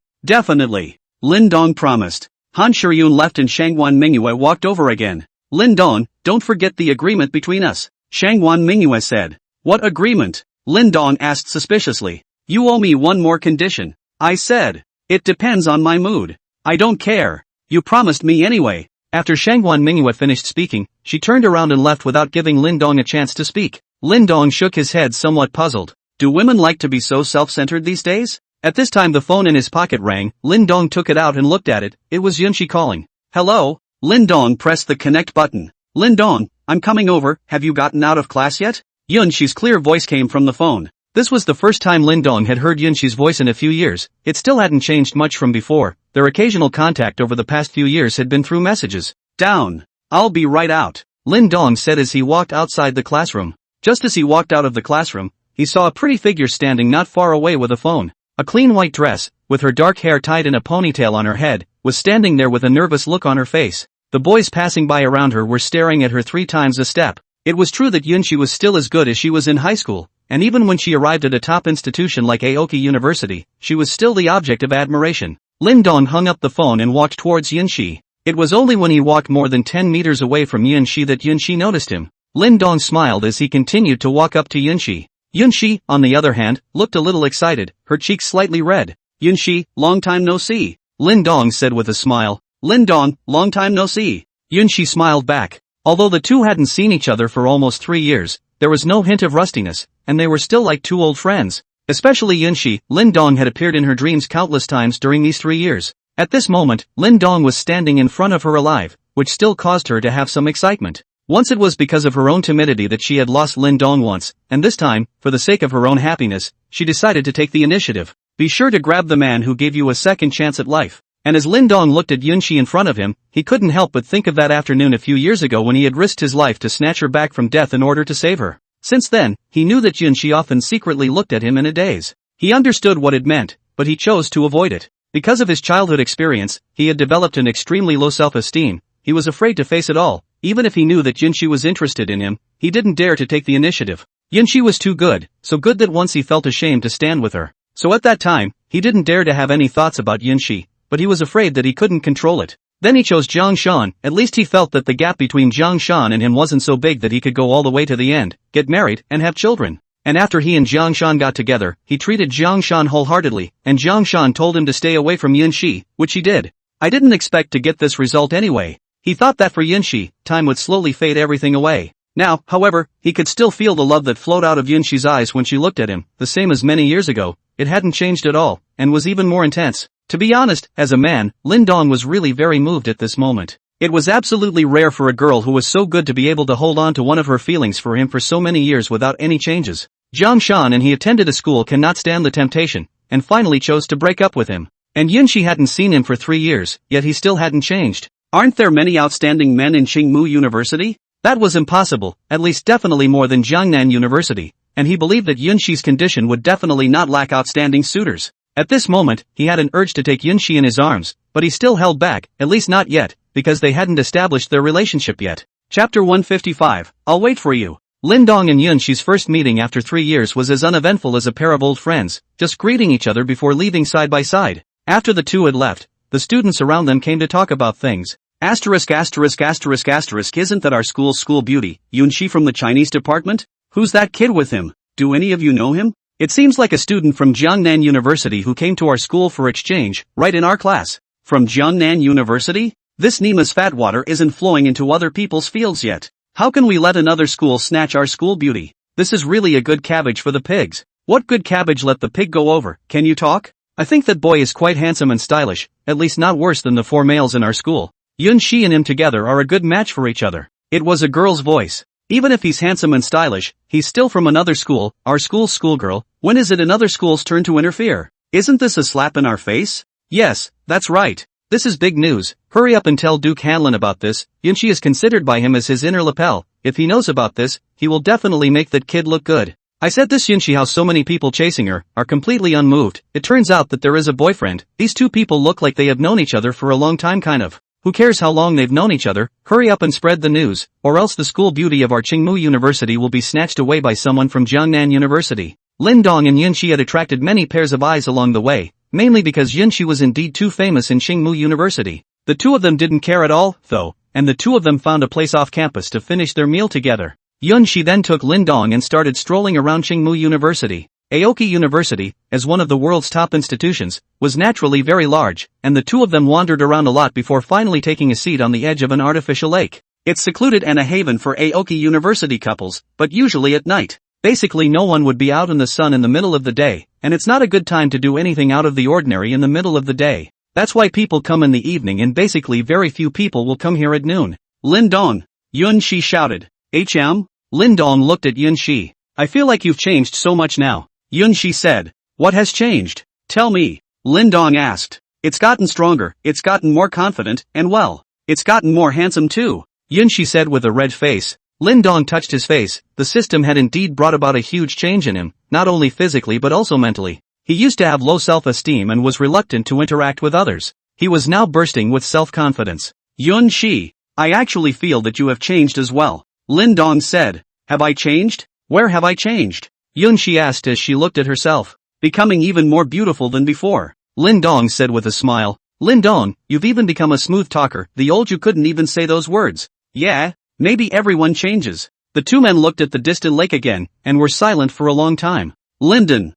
Lin Dong promised. Han Shiyun left and Shangguan Mingyue walked over again. Lin Dong, don't forget the agreement between us, Shangguan Mingyue said. What agreement? Lin Dong asked suspiciously. You owe me one more condition. I said. It depends on my mood. I don't care. You promised me anyway. After Shangguan Mingyue finished speaking, she turned around and left without giving Lin Dong a chance to speak. Lin Dong shook his head somewhat puzzled. Do women like to be so self-centered these days? At this time the phone in his pocket rang. Lin Dong took it out and looked at it. It was Yunxi calling. Hello? Lin Dong pressed the connect button. Lin Dong, I'm coming over. Have you gotten out of class yet? Yunxi's clear voice came from the phone. This was the first time Lin Dong had heard Yunxi's voice in a few years. It still hadn't changed much from before. Their occasional contact over the past few years had been through messages. Down. I'll be right out, Lin Dong said as he walked outside the classroom. Just as he walked out of the classroom, he saw a pretty figure standing not far away with a phone. A clean white dress, with her dark hair tied in a ponytail on her head, was standing there with a nervous look on her face. The boys passing by around her were staring at her 3 times a step. It was true that Yunxi was still as good as she was in high school, and even when she arrived at a top institution like Aoki University, she was still the object of admiration. Lin Dong hung up the phone and walked towards Yunxi. It was only when he walked more than 10 meters away from Yunxi that Yunxi noticed him. Lin Dong smiled as he continued to walk up to Yunxi. Yunxi, on the other hand, looked a little excited, her cheeks slightly red. Yunxi, long time no see, Lin Dong said with a smile. Lin Dong, long time no see. Yunxi smiled back. Although the two hadn't seen each other for almost 3 years, there was no hint of rustiness, and they were still like 2 old friends. Especially Yunxi, Lin Dong had appeared in her dreams countless times during these 3 years. At this moment, Lin Dong was standing in front of her alive, which still caused her to have some excitement. Once it was because of her own timidity that she had lost Lin Dong once, and this time, for the sake of her own happiness, she decided to take the initiative. Be sure to grab the man who gave you a second chance at life. And as Lin Dong looked at Yunxi in front of him, he couldn't help but think of that afternoon a few years ago when he had risked his life to snatch her back from death in order to save her. Since then, he knew that Yunxi often secretly looked at him in a daze. He understood what it meant, but he chose to avoid it. Because of his childhood experience, he had developed an extremely low self-esteem. He was afraid to face it all. Even if he knew that Yunxi was interested in him, he didn't dare to take the initiative. Yunxi was too good, so good that once he felt ashamed to stand with her. So at that time, he didn't dare to have any thoughts about Yunxi, but he was afraid that he couldn't control it. Then he chose Jiang Shan. At least he felt that the gap between Jiang Shan and him wasn't so big that he could go all the way to the end, get married, and have children. And after he and Jiang Shan got together, he treated Jiang Shan wholeheartedly, and Jiang Shan told him to stay away from Yunxi, which he did. I didn't expect to get this result anyway. He thought that for Yunxi, time would slowly fade everything away. Now, however, he could still feel the love that flowed out of Yunxi's eyes when she looked at him, the same as many years ago. It hadn't changed at all, and was even more intense. To be honest, as a man, Lin Dong was really very moved at this moment. It was absolutely rare for a girl who was so good to be able to hold on to one of her feelings for him for so many years without any changes. Jiang Shan and he attended a school cannot stand the temptation, and finally chose to break up with him. And Yunxi hadn't seen him for 3 years, yet he still hadn't changed. Aren't there many outstanding men in Qingmu University? That was impossible, at least definitely more than Jiangnan University, and he believed that Yunxi's condition would definitely not lack outstanding suitors. At this moment, he had an urge to take Yunxi in his arms, but he still held back, at least not yet, because they hadn't established their relationship yet. Chapter 155, I'll wait for you. Lin Dong and Yunxi's first meeting after 3 years was as uneventful as a pair of old friends, just greeting each other before leaving side by side. After the two had left, the students around them came to talk about things. Isn't that our school's school beauty, Yunxi from the Chinese department? Who's that kid with him? Do any of you know him? It seems like a student from Jiangnan University who came to our school for exchange, right in our class. From Jiangnan University? This Nima's fatwater isn't flowing into other people's fields yet. How can we let another school snatch our school beauty? This is really a good cabbage for the pigs. What good cabbage let the pig go over? Can you talk? I think that boy is quite handsome and stylish, at least not worse than the 4 males in our school. Yun-shi and him together are a good match for each other. It was a girl's voice. Even if he's handsome and stylish, he's still from another school, our school's schoolgirl. When is it another school's turn to interfere? Isn't this a slap in our face? Yes, that's right. This is big news. Hurry up and tell Duke Hanlon about this. Yun-shi is considered by him as his inner lapel. If he knows about this, he will definitely make that kid look good. I said this Yun-shi how so many people chasing her are completely unmoved. It turns out that there is a boyfriend. These two people look like they have known each other for a long time kind of. Who cares how long they've known each other? Hurry up and spread the news, or else the school beauty of our Qingmu University will be snatched away by someone from Jiangnan University. Lin Dong and Yun-shi had attracted many pairs of eyes along the way, mainly because Yun-shi was indeed too famous in Qingmu University. The two of them didn't care at all, though, and the two of them found a place off campus to finish their meal together. Yun-shi then took Lin Dong and started strolling around Qingmu University. Aoki University, as one of the world's top institutions, was naturally very large, and the two of them wandered around a lot before finally taking a seat on the edge of an artificial lake. It's secluded and a haven for Aoki University couples, but usually at night. Basically no one would be out in the sun in the middle of the day, and it's not a good time to do anything out of the ordinary in the middle of the day. That's why people come in the evening and basically very few people will come here at noon. Lin Dong! Yun-shi shouted. HM? Lin Dong looked at Yun-shi. I feel like you've changed so much now. Yun-shi said. What has changed? Tell me. Lin Dong asked. It's gotten stronger, it's gotten more confident, and well, it's gotten more handsome too. Yun-shi said with a red face. Lin Dong touched his face. The system had indeed brought about a huge change in him, not only physically but also mentally. He used to have low self-esteem and was reluctant to interact with others. He was now bursting with self-confidence. Yun-shi, I actually feel that you have changed as well. Lin Dong said. Have I changed? Where have I changed? Yun-shi asked as she looked at herself. Becoming even more beautiful than before. Lin Dong said with a smile. Lin Dong, you've even become a smooth talker. The old you couldn't even say those words. Yeah, maybe everyone changes. The two men looked at the distant lake again, and were silent for a long time. Linden.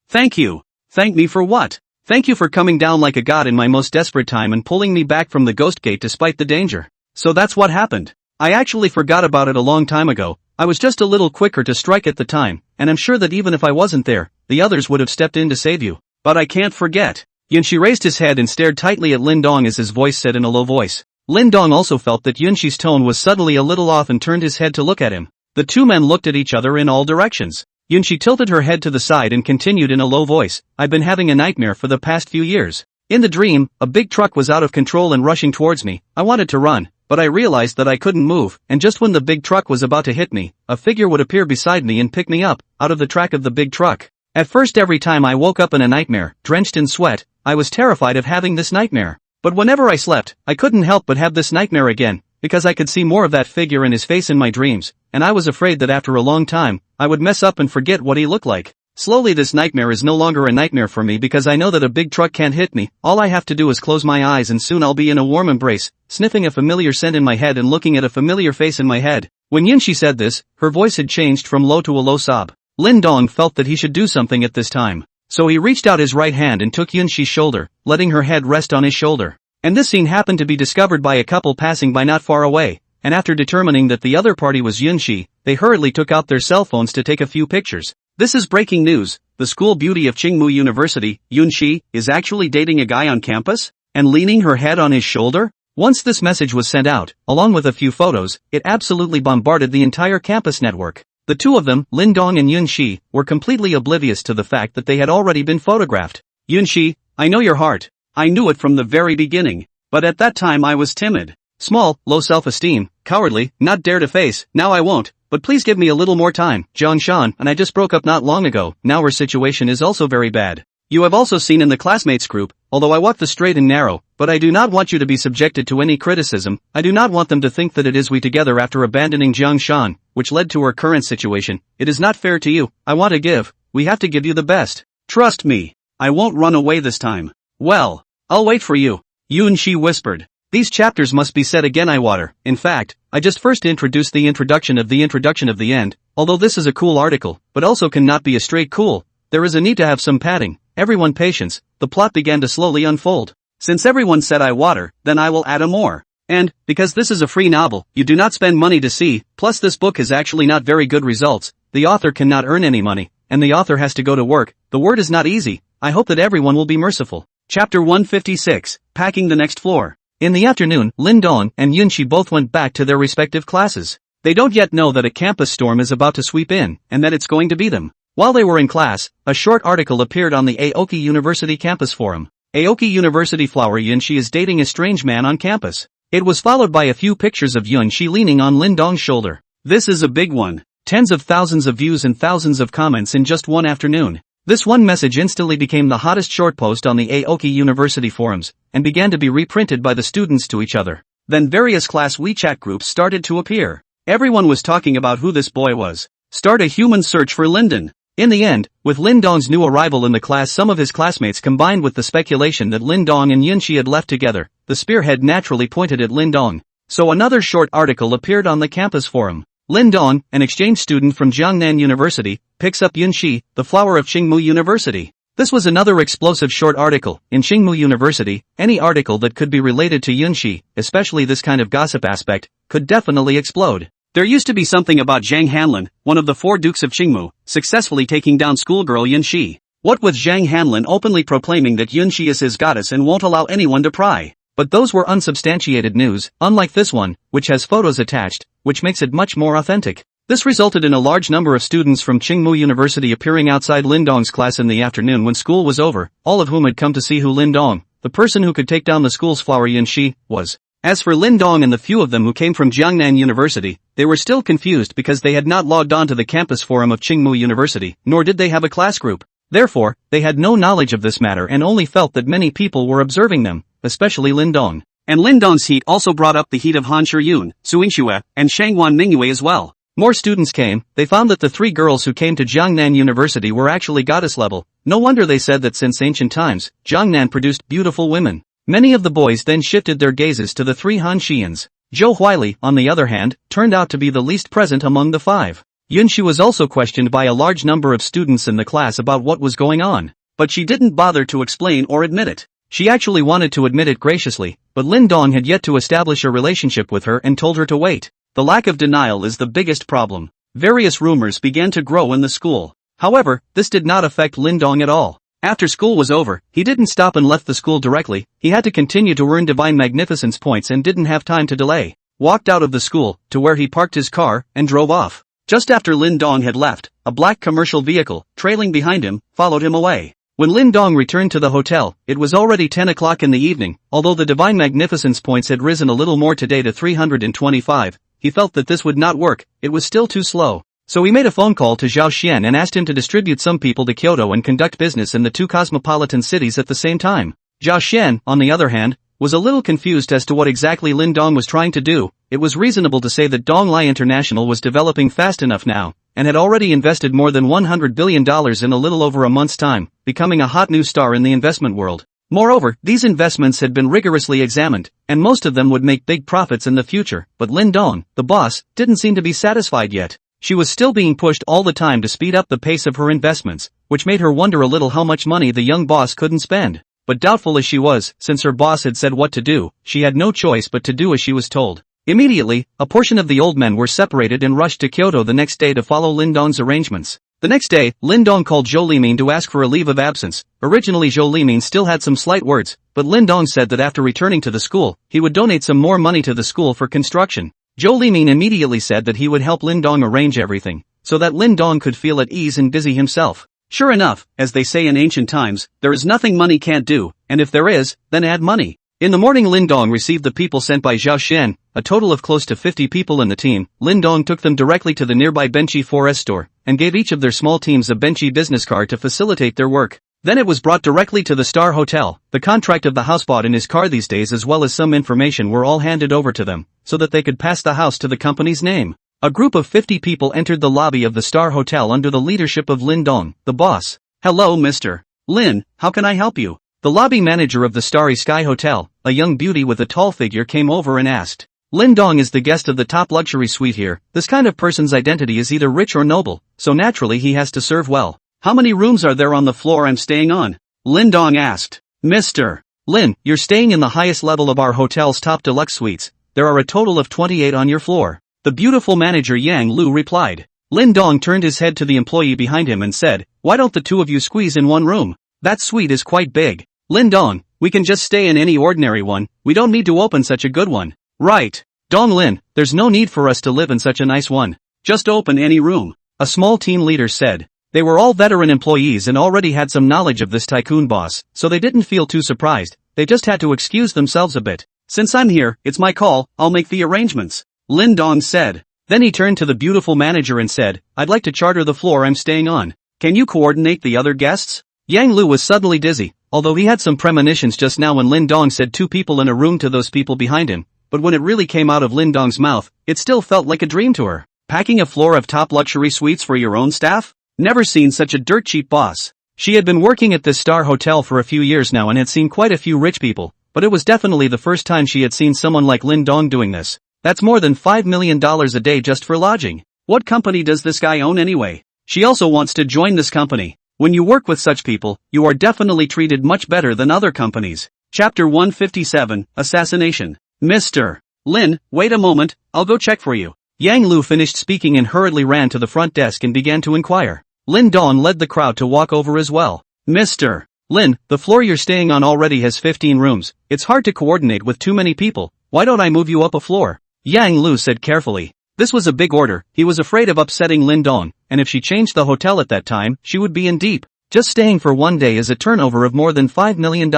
Thank you. Thank me for what? Thank you for coming down like a god in my most desperate time and pulling me back from the ghost gate despite the danger. So that's what happened. I actually forgot about it a long time ago. I was just a little quicker to strike at the time, and I'm sure that even if I wasn't there, the others would have stepped in to save you. But I can't forget. Yun-shi raised his head and stared tightly at Lin Dong as his voice said in a low voice. Lin Dong also felt that Yun-shi's tone was subtly a little off and turned his head to look at him. The two men looked at each other in all directions. Yun-shi tilted her head to the side and continued in a low voice. I've been having a nightmare for the past few years. In the dream, a big truck was out of control and rushing towards me. I wanted to run, but I realized that I couldn't move, and just when the big truck was about to hit me, a figure would appear beside me and pick me up, out of the track of the big truck. At first every time I woke up in a nightmare, drenched in sweat, I was terrified of having this nightmare. But whenever I slept, I couldn't help but have this nightmare again, because I could see more of that figure and his face in my dreams, and I was afraid that after a long time, I would mess up and forget what he looked like. Slowly this nightmare is no longer a nightmare for me because I know that a big truck can't hit me. All I have to do is close my eyes and soon I'll be in a warm embrace, sniffing a familiar scent in my head and looking at a familiar face in my head. When Yun-shi said this, her voice had changed from low to a low sob. Lin Dong felt that he should do something at this time. So he reached out his right hand and took Yun-shi's shoulder, letting her head rest on his shoulder. And this scene happened to be discovered by a couple passing by not far away, and after determining that the other party was Yun-shi, they hurriedly took out their cell phones to take a few pictures. This is breaking news. The school beauty of Qingmu University, Yun-shi, is actually dating a guy on campus? And leaning her head on his shoulder? Once this message was sent out, along with a few photos, it absolutely bombarded the entire campus network. The two of them, Lin Dong and Yun-shi, were completely oblivious to the fact that they had already been photographed. Yun-shi, I know your heart. I knew it from the very beginning. But at that time I was timid. Small, low self-esteem, cowardly, not dare to face. Now I won't, but please give me a little more time. Zhongshan and I just broke up not long ago. Now our situation is also very bad. You have also seen in the classmates group, although I walk the straight and narrow, but I do not want you to be subjected to any criticism. I do not want them to think that it is we together after abandoning Zhongshan, which led to our current situation. It is not fair to you. I want to give. We have to give you the best. Trust me. I won't run away this time. Well, I'll wait for you. Yun-shi whispered. These chapters must be said again. I water. In fact, I just first introduced the introduction of the end, although this is a cool article, but also cannot be a straight cool. There is a need to have some padding. Everyone patience, the plot began to slowly unfold. Since everyone said I water, then I will add a more. And, because this is a free novel, you do not spend money to see, plus this book is actually not very good results, the author cannot earn any money, and the author has to go to work, the word is not easy, I hope that everyone will be merciful. Chapter 156, Packing the Next Floor. In the afternoon, Lin Dong and Yunxi both went back to their respective classes. They don't yet know that a campus storm is about to sweep in, and that it's going to be them. While they were in class, a short article appeared on the Aoki University campus forum. Aoki University flower Yunxi is dating a strange man on campus. It was followed by a few pictures of Yunxi leaning on Lin Dong's shoulder. This is a big one. Tens of thousands of views and thousands of comments in just one afternoon. This one message instantly became the hottest short post on the Aoki University forums, and began to be reprinted by the students to each other. Then various class WeChat groups started to appear. Everyone was talking about who this boy was. Start a human search for Linden. In the end, with Lin Dong's new arrival in the class, some of his classmates combined with the speculation that Lin Dong and Yunxi had left together, the spearhead naturally pointed at Lin Dong. So another short article appeared on the campus forum. Lin Dong, an exchange student from Jiangnan University, picks up Yunxi, the flower of Qingmu University. This was another explosive short article. In Qingmu University, any article that could be related to Yunxi, especially this kind of gossip aspect, could definitely explode. There used to be something about Zhang Hanlin, one of the 4 dukes of Qingmu, successfully taking down schoolgirl Yunxi. What with Zhang Hanlin openly proclaiming that Yunxi is his goddess and won't allow anyone to pry. But those were unsubstantiated news, unlike this one, which has photos attached, which makes it much more authentic. This resulted in a large number of students from Qingmu University appearing outside Lin Dong's class in the afternoon when school was over, all of whom had come to see who Lin Dong, the person who could take down the school's flower Yunxi, was. As for Lin Dong and the few of them who came from Jiangnan University, they were still confused because they had not logged on to the campus forum of Qingmu University, nor did they have a class group. Therefore, they had no knowledge of this matter and only felt that many people were observing them, especially Lin Dong. And Lin Dong's heat also brought up the heat of Han Shiyun, Suingxue, and Shangwan Mingyue as well. More students came. They found that the 3 girls who came to Jiangnan University were actually goddess level. No wonder they said that since ancient times, Jiangnan produced beautiful women. Many of the boys then shifted their gazes to the 3 Han Xians. Zhou Huili, on the other hand, turned out to be the least present among the 5. Yunxi was also questioned by a large number of students in the class about what was going on. But she didn't bother to explain or admit it. She actually wanted to admit it graciously, but Lin Dong had yet to establish a relationship with her and told her to wait. The lack of denial is the biggest problem. Various rumors began to grow in the school. However, this did not affect Lin Dong at all. After school was over, he didn't stop and left the school directly. He had to continue to earn divine magnificence points and didn't have time to delay. Walked out of the school, to where he parked his car, and drove off. Just after Lin Dong had left, a black commercial vehicle, trailing behind him, followed him away. When Lin Dong returned to the hotel, it was already 10 o'clock in the evening. Although the divine magnificence points had risen a little more today to 325, he felt that this would not work, it was still too slow. So he made a phone call to Zhao Xian and asked him to distribute some people to Kyoto and conduct business in the 2 cosmopolitan cities at the same time. Zhao Xian, on the other hand, was a little confused as to what exactly Lin Dong was trying to do. It was reasonable to say that Donglai International was developing fast enough now, and had already invested more than $100 billion in a little over a month's time, becoming a hot new star in the investment world. Moreover, these investments had been rigorously examined, and most of them would make big profits in the future, but Lin Dong, the boss, didn't seem to be satisfied yet. She was still being pushed all the time to speed up the pace of her investments, which made her wonder a little how much money the young boss couldn't spend. But doubtful as she was, since her boss had said what to do, she had no choice but to do as she was told. Immediately, a portion of the old men were separated and rushed to Kyoto the next day to follow Lin Dong's arrangements. The next day, Lin Dong called Zhou Limin to ask for a leave of absence. Originally Zhou Limin still had some slight words, but Lin Dong said that after returning to the school, he would donate some more money to the school for construction. Zhou Limin immediately said that he would help Lin Dong arrange everything, so that Lin Dong could feel at ease and busy himself. Sure enough, as they say in ancient times, there is nothing money can't do, and if there is, then add money. In the morning Lin Dong received the people sent by Zhao Xian, a total of close to 50 people in the team. Lin Dong took them directly to the nearby Benchi Forest store, and gave each of their small teams a Benchi business card to facilitate their work. Then it was brought directly to the Star Hotel. The contract of the house bought in his car these days as well as some information were all handed over to them, so that they could pass the house to the company's name. A group of 50 people entered the lobby of the Star Hotel under the leadership of Lin Dong, the boss. Hello Mr. Lin, how can I help you? The lobby manager of the Starry Sky Hotel, a young beauty with a tall figure came over and asked. Lin Dong is the guest of the top luxury suite here. This kind of person's identity is either rich or noble, so naturally he has to serve well. How many rooms are there on the floor I'm staying on? Lin Dong asked. Mr. Lin, you're staying in the highest level of our hotel's top deluxe suites. There are a total of 28 on your floor. The beautiful manager Yang Lu replied. Lin Dong turned his head to the employee behind him and said, why don't the two of you squeeze in one room? That suite is quite big. Lin Dong, we can just stay in any ordinary one, we don't need to open such a good one. Right. Dong Lin, there's no need for us to live in such a nice one. Just open any room. A small team leader said. They were all veteran employees and already had some knowledge of this tycoon boss, so they didn't feel too surprised, they just had to excuse themselves a bit. Since I'm here, it's my call, I'll make the arrangements. Lin Dong said. Then he turned to the beautiful manager and said, I'd like to charter the floor I'm staying on. Can you coordinate the other guests? Yang Lu was suddenly dizzy, although he had some premonitions just now when Lin Dong said two people in a room to those people behind him, but when it really came out of Lin Dong's mouth, it still felt like a dream to her. Packing a floor of top luxury suites for your own staff? Never seen such a dirt cheap boss. She had been working at this star hotel for a few years now and had seen quite a few rich people, but it was definitely the first time she had seen someone like Lin Dong doing this. That's more than $5 million a day just for lodging. What company does this guy own anyway? She also wants to join this company. When you work with such people, you are definitely treated much better than other companies. Chapter 157, Assassination. Mr. Lin, wait a moment, I'll go check for you. Yang Lu finished speaking and hurriedly ran to the front desk and began to inquire. Lin Dong led the crowd to walk over as well. Mr. Lin, the floor you're staying on already has 15 rooms. It's hard to coordinate with too many people. Why don't I move you up a floor? Yang Lu said carefully. This was a big order, he was afraid of upsetting Lin Dong, and if she changed the hotel at that time, she would be in deep. Just staying for one day is a turnover of more than $5 million,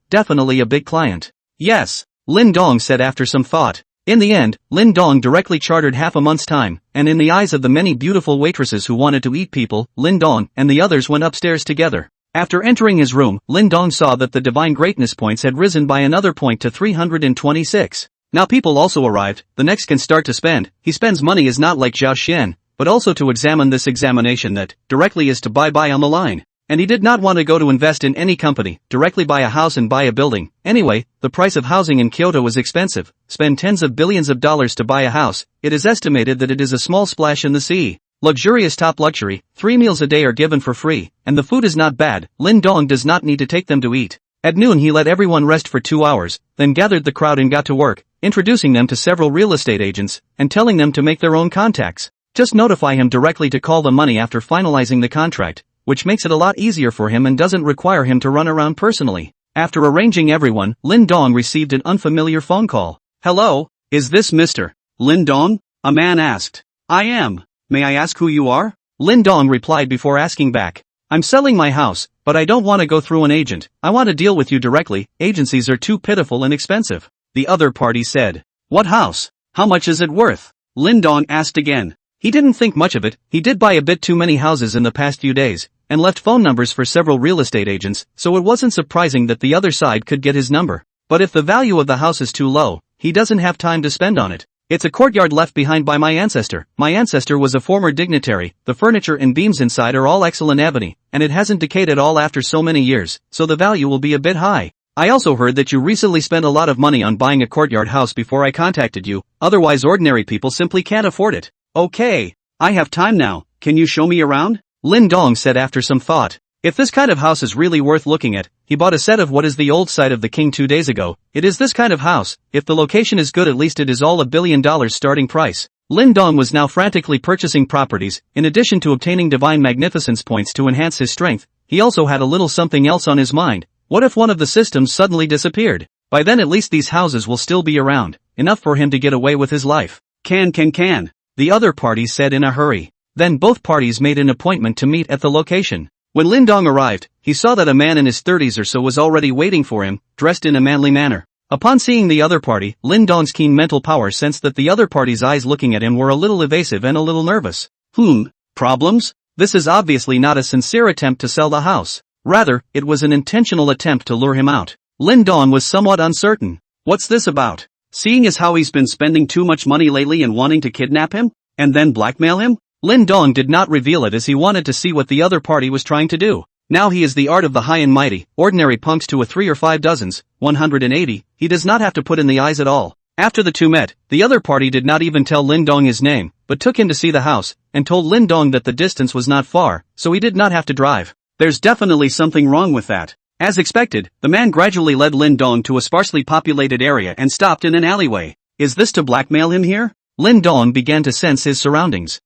definitely a big client. Yes, Lin Dong said after some thought. In the end, Lin Dong directly chartered half a month's time, and in the eyes of the many beautiful waitresses who wanted to eat people, Lin Dong and the others went upstairs together. After entering his room, Lin Dong saw that the divine greatness points had risen by another point to 326. Now people also arrived, the next can start to spend. He spends money is not like Zhao Xian, but also to examine this examination that, directly is to buy on the line. And he did not want to go to invest in any company, directly buy a house and buy a building. Anyway, the price of housing in Kyoto is expensive, spend tens of billions of dollars to buy a house, it is estimated that it is a small splash in the sea. Luxurious top luxury, 3 meals a day are given for free, and the food is not bad, Lin Dong does not need to take them to eat. At noon he let everyone rest for 2 hours, then gathered the crowd and got to work, introducing them to several real estate agents, and telling them to make their own contacts. Just notify him directly to call the money after finalizing the contract, which makes it a lot easier for him and doesn't require him to run around personally. After arranging everyone, Lin Dong received an unfamiliar phone call. Hello, is this Mr. Lin Dong? A man asked. I am. May I ask who you are? Lin Dong replied before asking back. I'm selling my house, but I don't want to go through an agent. I want to deal with you directly, agencies are too pitiful and expensive. The other party said. What house? How much is it worth? Lin Dong asked again. He didn't think much of it, he did buy a bit too many houses in the past few days, and left phone numbers for several real estate agents, so it wasn't surprising that the other side could get his number. But if the value of the house is too low, he doesn't have time to spend on it. It's a courtyard left behind by my ancestor. My ancestor was a former dignitary, the furniture and beams inside are all excellent ebony, and it hasn't decayed at all after so many years, so the value will be a bit high. I also heard that you recently spent a lot of money on buying a courtyard house before I contacted you, otherwise ordinary people simply can't afford it. Okay, I have time now, can you show me around? Lin Dong said after some thought. If this kind of house is really worth looking at, he bought a set of what is the old site of the king 2 days ago. It is this kind of house, if the location is good at least it is all $1 billion starting price. Lin Dong was now frantically purchasing properties, in addition to obtaining divine magnificence points to enhance his strength, he also had a little something else on his mind. What if one of the systems suddenly disappeared? By then at least these houses will still be around, enough for him to get away with his life. Can. The other party said in a hurry. Then both parties made an appointment to meet at the location. When Lin Dong arrived, he saw that a man in his 30s or so was already waiting for him, dressed in a manly manner. Upon seeing the other party, Lin Dong's keen mental power sensed that the other party's eyes looking at him were a little evasive and a little nervous. Problems? This is obviously not a sincere attempt to sell the house. Rather, it was an intentional attempt to lure him out. Lin Dong was somewhat uncertain. What's this about? Seeing as how he's been spending too much money lately and wanting to kidnap him? And then blackmail him? Lin Dong did not reveal it as he wanted to see what the other party was trying to do. Now he is the art of the high and mighty, ordinary punks to a 3 or 5 dozens, 180, he does not have to put in the eyes at all. After the two met, the other party did not even tell Lin Dong his name, but took him to see the house, and told Lin Dong that the distance was not far, so he did not have to drive. There's definitely something wrong with that. As expected, the man gradually led Lin Dong to a sparsely populated area and stopped in an alleyway. Is this to blackmail him here? Lin Dong began to sense his surroundings.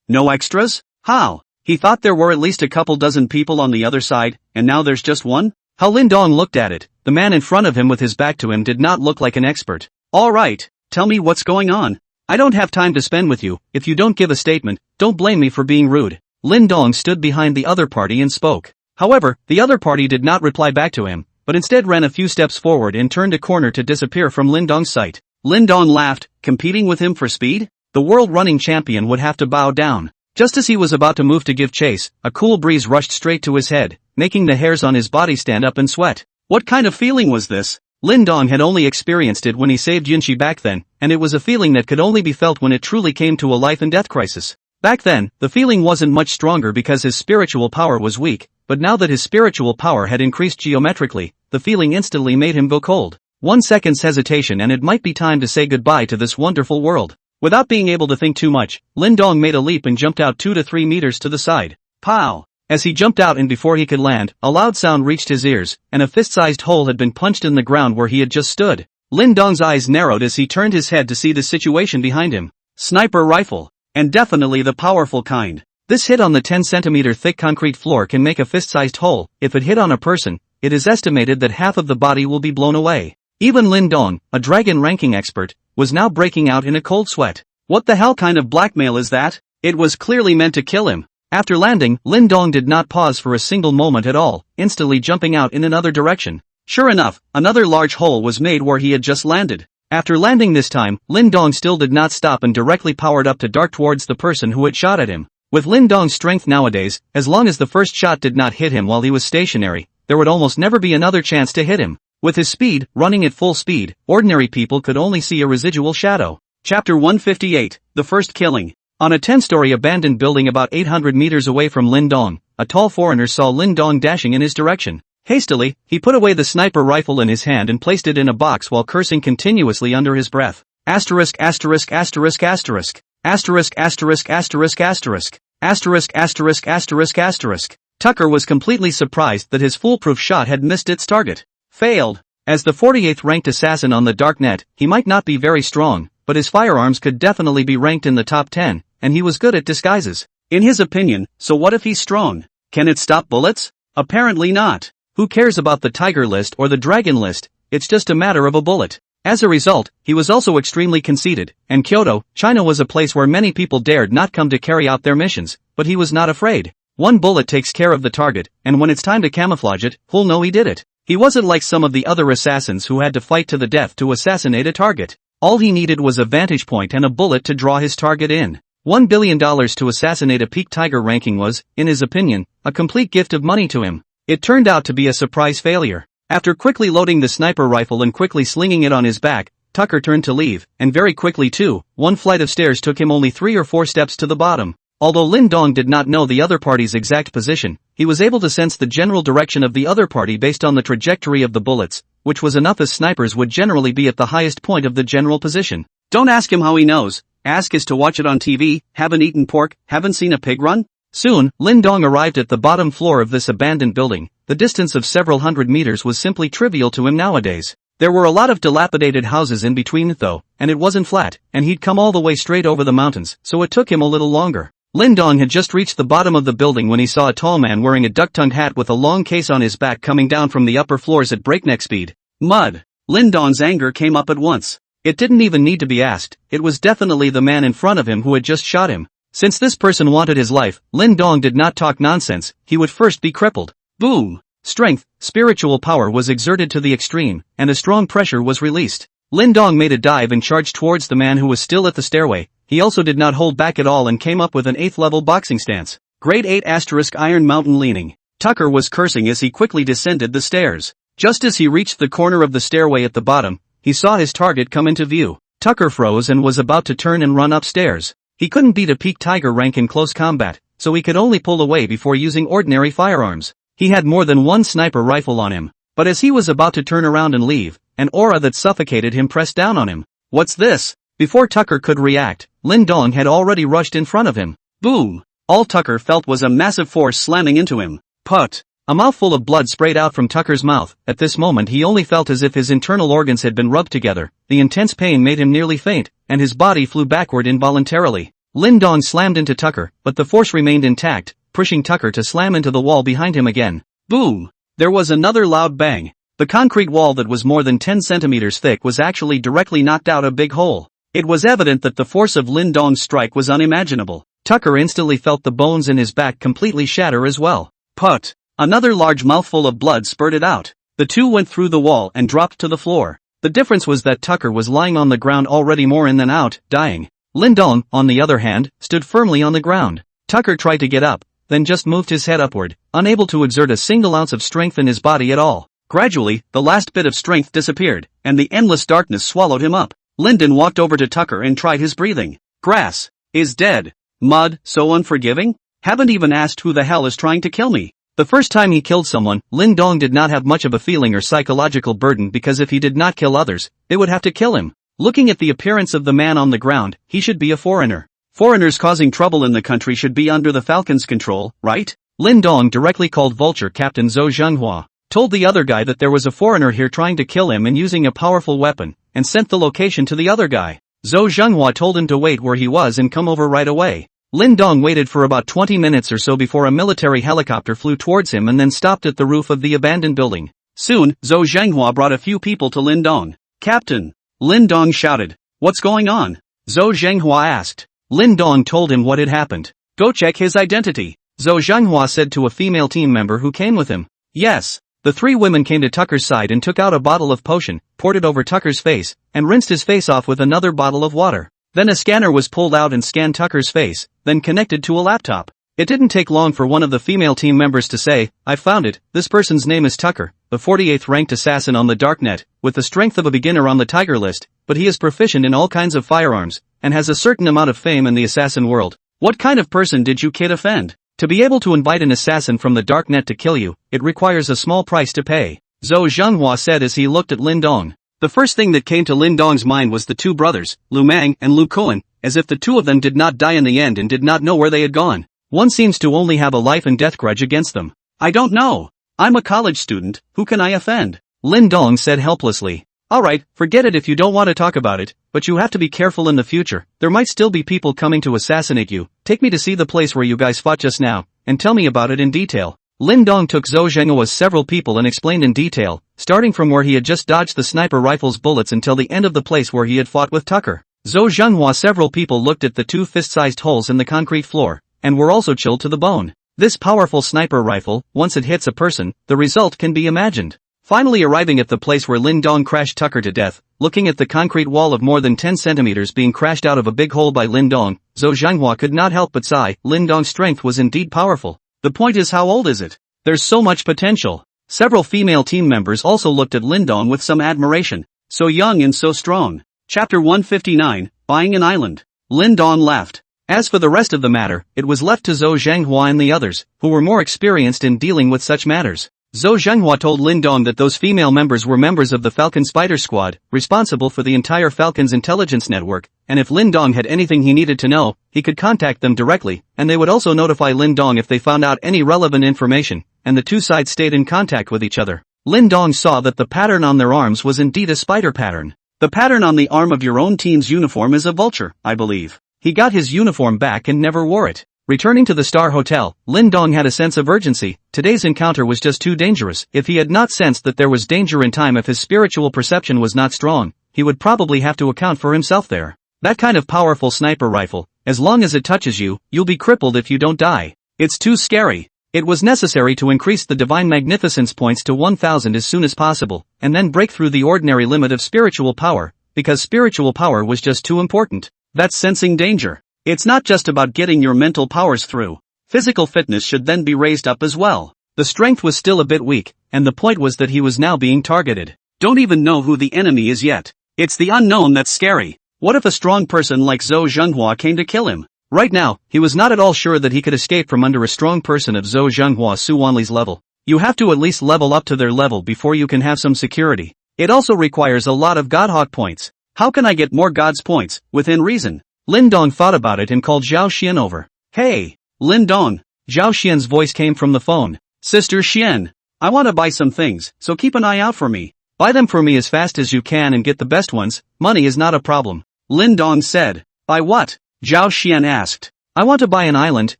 No extras? How? He thought there were at least a couple dozen people on the other side, and now there's just one? How Lin Dong looked at it, the man in front of him with his back to him did not look like an expert. Alright, tell me what's going on. I don't have time to spend with you, if you don't give a statement, don't blame me for being rude. Lin Dong stood behind the other party and spoke. However, the other party did not reply back to him, but instead ran a few steps forward and turned a corner to disappear from Lin Dong's sight. Lin Dong laughed, competing with him for speed? The world running champion would have to bow down. Just as he was about to move to give chase, a cool breeze rushed straight to his head, making the hairs on his body stand up and sweat. What kind of feeling was this? Lin Dong had only experienced it when he saved Yunxi back then, and it was a feeling that could only be felt when it truly came to a life and death crisis. Back then, the feeling wasn't much stronger because his spiritual power was weak, but now that his spiritual power had increased geometrically, the feeling instantly made him go cold. 1 second's hesitation and it might be time to say goodbye to this wonderful world. Without being able to think too much, Lin Dong made a leap and jumped out 2 to 3 meters to the side. Pow! As he jumped out and before he could land, a loud sound reached his ears, and a fist-sized hole had been punched in the ground where he had just stood. Lin Dong's eyes narrowed as he turned his head to see the situation behind him. Sniper rifle. And definitely the powerful kind. This hit on the 10-centimeter thick concrete floor can make a fist-sized hole. If it hit on a person, it is estimated that half of the body will be blown away. Even Lin Dong, a dragon ranking expert, was now breaking out in a cold sweat. What the hell kind of blackmail is that? It was clearly meant to kill him. After landing, Lin Dong did not pause for a single moment at all, instantly jumping out in another direction. Sure enough, another large hole was made where he had just landed. After landing this time, Lin Dong still did not stop and directly powered up to dart towards the person who had shot at him. With Lin Dong's strength nowadays, as long as the first shot did not hit him while he was stationary, there would almost never be another chance to hit him. With his speed, running at full speed, ordinary people could only see a residual shadow. Chapter 158, The First Killing. On a 10-story abandoned building about 800 meters away from Lin Dong, a tall foreigner saw Lin Dong dashing in his direction. Hastily, he put away the sniper rifle in his hand and placed it in a box while cursing continuously under his breath. Asterisk asterisk asterisk asterisk. Asterisk asterisk asterisk asterisk. Asterisk asterisk asterisk asterisk. Tucker was completely surprised that his foolproof shot had missed its target. Failed. As the 48th ranked assassin on the darknet, he might not be very strong, but his firearms could definitely be ranked in the top 10, and he was good at disguises. In his opinion, so what if he's strong? Can it stop bullets? Apparently not. Who cares about the tiger list or the dragon list? It's just a matter of a bullet. As a result, he was also extremely conceited, and Kyoto, China was a place where many people dared not come to carry out their missions, but he was not afraid. One bullet takes care of the target, and when it's time to camouflage it, who'll know he did it? He wasn't like some of the other assassins who had to fight to the death to assassinate a target. All he needed was a vantage point and a bullet to draw his target in. $1 billion to assassinate a peak tiger ranking was, in his opinion, a complete gift of money to him. It turned out to be a surprise failure. After quickly loading the sniper rifle and quickly slinging it on his back, Tucker turned to leave, and very quickly too. One flight of stairs took him only 3 or 4 steps to the bottom. Although Lin Dong did not know the other party's exact position, he was able to sense the general direction of the other party based on the trajectory of the bullets, which was enough as snipers would generally be at the highest point of the general position. Don't ask him how he knows. Ask is to watch it on TV. Haven't eaten pork, haven't seen a pig run? Soon, Lin Dong arrived at the bottom floor of this abandoned building. The distance of several hundred meters was simply trivial to him nowadays. There were a lot of dilapidated houses in between though, and it wasn't flat, and he'd come all the way straight over the mountains, so it took him a little longer. Lin Dong had just reached the bottom of the building when he saw a tall man wearing a duck-tongued hat with a long case on his back coming down from the upper floors at breakneck speed. Mud. Lin Dong's anger came up at once. It didn't even need to be asked, it was definitely the man in front of him who had just shot him. Since this person wanted his life, Lin Dong did not talk nonsense, he would first be crippled. Boom! Strength, spiritual power was exerted to the extreme, and a strong pressure was released. Lin Dong made a dive and charged towards the man who was still at the stairway. He also did not hold back at all and came up with an 8th level boxing stance. Grade 8 * Iron Mountain leaning. Tucker was cursing as he quickly descended the stairs. Just as he reached the corner of the stairway at the bottom, he saw his target come into view. Tucker froze and was about to turn and run upstairs. He couldn't beat a peak tiger rank in close combat, so he could only pull away before using ordinary firearms. He had more than one sniper rifle on him. But as he was about to turn around and leave, an aura that suffocated him pressed down on him. What's this? Before Tucker could react, Lin Dong had already rushed in front of him. Boom! All Tucker felt was a massive force slamming into him. Put! A mouthful of blood sprayed out from Tucker's mouth. At this moment he only felt as if his internal organs had been rubbed together. The intense pain made him nearly faint, and his body flew backward involuntarily. Lin Dong slammed into Tucker, but the force remained intact, pushing Tucker to slam into the wall behind him again. Boom! There was another loud bang. The concrete wall that was more than 10 centimeters thick was actually directly knocked out a big hole. It was evident that the force of Lin Dong's strike was unimaginable. Tucker instantly felt the bones in his back completely shatter as well. Put! Another large mouthful of blood spurted out. The two went through the wall and dropped to the floor. The difference was that Tucker was lying on the ground already more in than out, dying. Lin Dong, on the other hand, stood firmly on the ground. Tucker tried to get up, then just moved his head upward, unable to exert a single ounce of strength in his body at all. Gradually, the last bit of strength disappeared, and the endless darkness swallowed him up. Lyndon walked over to Tucker and tried his breathing. Grass is dead. Mud, so unforgiving? Haven't even asked who the hell is trying to kill me. The first time he killed someone, Lin Dong did not have much of a feeling or psychological burden because if he did not kill others, they would have to kill him. Looking at the appearance of the man on the ground, he should be a foreigner. Foreigners causing trouble in the country should be under the Falcon's control, right? Lin Dong directly called Vulture Captain Zhou Zhenghua, told the other guy that there was a foreigner here trying to kill him and using a powerful weapon, and sent the location to the other guy. Zhou Zhenghua told him to wait where he was and come over right away. Lin Dong waited for about 20 minutes or so before a military helicopter flew towards him and then stopped at the roof of the abandoned building. Soon, Zhou Zhenghua brought a few people to Lin Dong. Captain! Lin Dong shouted. What's going on? Zhou Zhenghua asked. Lin Dong told him what had happened. Go check his identity, Zhou Zhenghua said to a female team member who came with him. Yes. The three women came to Tucker's side and took out a bottle of potion, poured it over Tucker's face, and rinsed his face off with another bottle of water. Then a scanner was pulled out and scanned Tucker's face, then connected to a laptop. It didn't take long for one of the female team members to say, I found it, this person's name is Tucker, the 48th ranked assassin on the darknet, with the strength of a beginner on the Tiger list, but he is proficient in all kinds of firearms, and has a certain amount of fame in the assassin world. What kind of person did you kid offend? To be able to invite an assassin from the darknet to kill you, it requires a small price to pay, Zhou Zhenghua said as he looked at Lin Dong. The first thing that came to Lin Dong's mind was the two brothers, Lu Mang and Lu Kuan, as if the two of them did not die in the end and did not know where they had gone. One seems to only have a life and death grudge against them. I don't know. I'm a college student, who can I offend? Lin Dong said helplessly. Alright, forget it if you don't want to talk about it, but you have to be careful in the future. There might still be people coming to assassinate you. Take me to see the place where you guys fought just now, and tell me about it in detail. Lin Dong took Zhou Zhenghua's several people and explained in detail, starting from where he had just dodged the sniper rifle's bullets until the end of the place where he had fought with Tucker. Zhou Zhenghua several people looked at the two fist-sized holes in the concrete floor, and were also chilled to the bone. This powerful sniper rifle, once it hits a person, the result can be imagined. Finally arriving at the place where Lin Dong crashed Tucker to death, looking at the concrete wall of more than 10 centimeters being crashed out of a big hole by Lin Dong, Zhou Zhenghua could not help but sigh. Lin Dong's strength was indeed powerful. The point is, how old is it? There's so much potential. Several female team members also looked at Lin Dong with some admiration. So young and so strong. Chapter 159, Buying an Island. Lin Dong laughed. As for the rest of the matter, it was left to Zhou Zhenghua and the others, who were more experienced in dealing with such matters. Zhou Zhenghua told Lin Dong that those female members were members of the Falcon Spider Squad, responsible for the entire Falcon's intelligence network, and if Lin Dong had anything he needed to know, he could contact them directly, and they would also notify Lin Dong if they found out any relevant information, and the two sides stayed in contact with each other. Lin Dong saw that the pattern on their arms was indeed a spider pattern. The pattern on the arm of your own team's uniform is a vulture, I believe. He got his uniform back and never wore it. Returning to the Star Hotel, Lin Dong had a sense of urgency. Today's encounter was just too dangerous. If he had not sensed that there was danger in time, if his spiritual perception was not strong, he would probably have to account for himself there. That kind of powerful sniper rifle, as long as it touches you, you'll be crippled if you don't die. It's too scary. It was necessary to increase the divine magnificence points to 1000 as soon as possible, and then break through the ordinary limit of spiritual power, because spiritual power was just too important. That's sensing danger. It's not just about getting your mental powers through. Physical fitness should then be raised up as well. The strength was still a bit weak, and the point was that he was now being targeted. Don't even know who the enemy is yet. It's the unknown that's scary. What if a strong person like Zhou Zhenghua came to kill him? Right now, he was not at all sure that he could escape from under a strong person of Zhou Zhenghua Su Wanli's level. You have to at least level up to their level before you can have some security. It also requires a lot of Godhawk points. How can I get more God's points, within reason? Lin Dong thought about it and called Zhao Xian over. Hey, Lin Dong. Zhao Xian's voice came from the phone. Sister Xian. I want to buy some things, so keep an eye out for me. Buy them for me as fast as you can and get the best ones, money is not a problem. Lin Dong said. Buy what? Zhao Xian asked. I want to buy an island,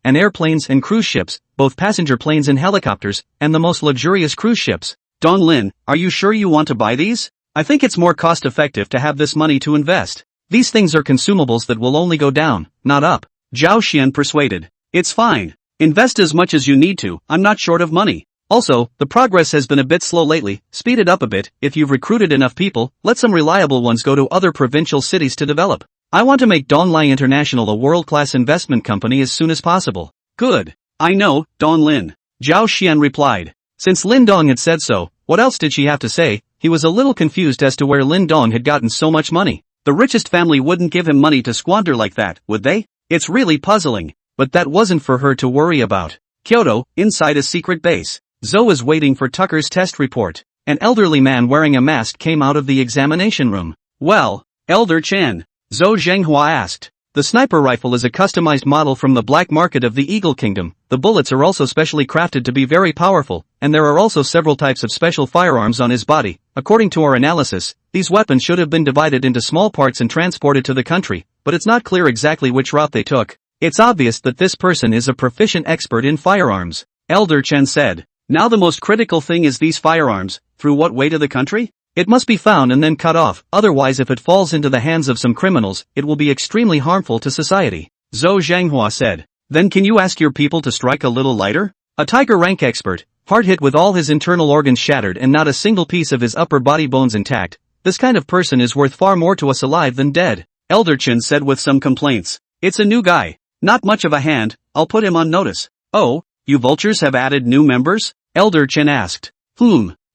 and airplanes and cruise ships, both passenger planes and helicopters, and the most luxurious cruise ships. Dong Lin, are you sure you want to buy these? I think it's more cost-effective to have this money to invest. These things are consumables that will only go down, not up. Zhao Xian persuaded. It's fine. Invest as much as you need to, I'm not short of money. Also, the progress has been a bit slow lately, speed it up a bit. If you've recruited enough people, let some reliable ones go to other provincial cities to develop. I want to make Donglai International a world-class investment company as soon as possible. Good. I know, Don Lin. Zhao Xian replied. Since Lin Dong had said so, what else did she have to say? He was a little confused as to where Lin Dong had gotten so much money. The richest family wouldn't give him money to squander like that, would they? It's really puzzling. But that wasn't for her to worry about. Kyoto, inside a secret base. Zhou was waiting for Tucker's test report. An elderly man wearing a mask came out of the examination room. Well, Elder Chen, Zhou Zhenghua asked. The sniper rifle is a customized model from the black market of the Eagle Kingdom. The bullets are also specially crafted to be very powerful, and there are also several types of special firearms on his body. According to our analysis, these weapons should have been divided into small parts and transported to the country, but it's not clear exactly which route they took. It's obvious that this person is a proficient expert in firearms, Elder Chen said. Now the most critical thing is these firearms. Through what way to the country? It must be found and then cut off, otherwise if it falls into the hands of some criminals, it will be extremely harmful to society. Zhou Zhenghua said. Then can you ask your people to strike a little lighter? A tiger rank expert, hard hit with all his internal organs shattered and not a single piece of his upper body bones intact. This kind of person is worth far more to us alive than dead, Elder Chen said with some complaints. It's a new guy. Not much of a hand, I'll put him on notice. Oh, you vultures have added new members? Elder Chen asked.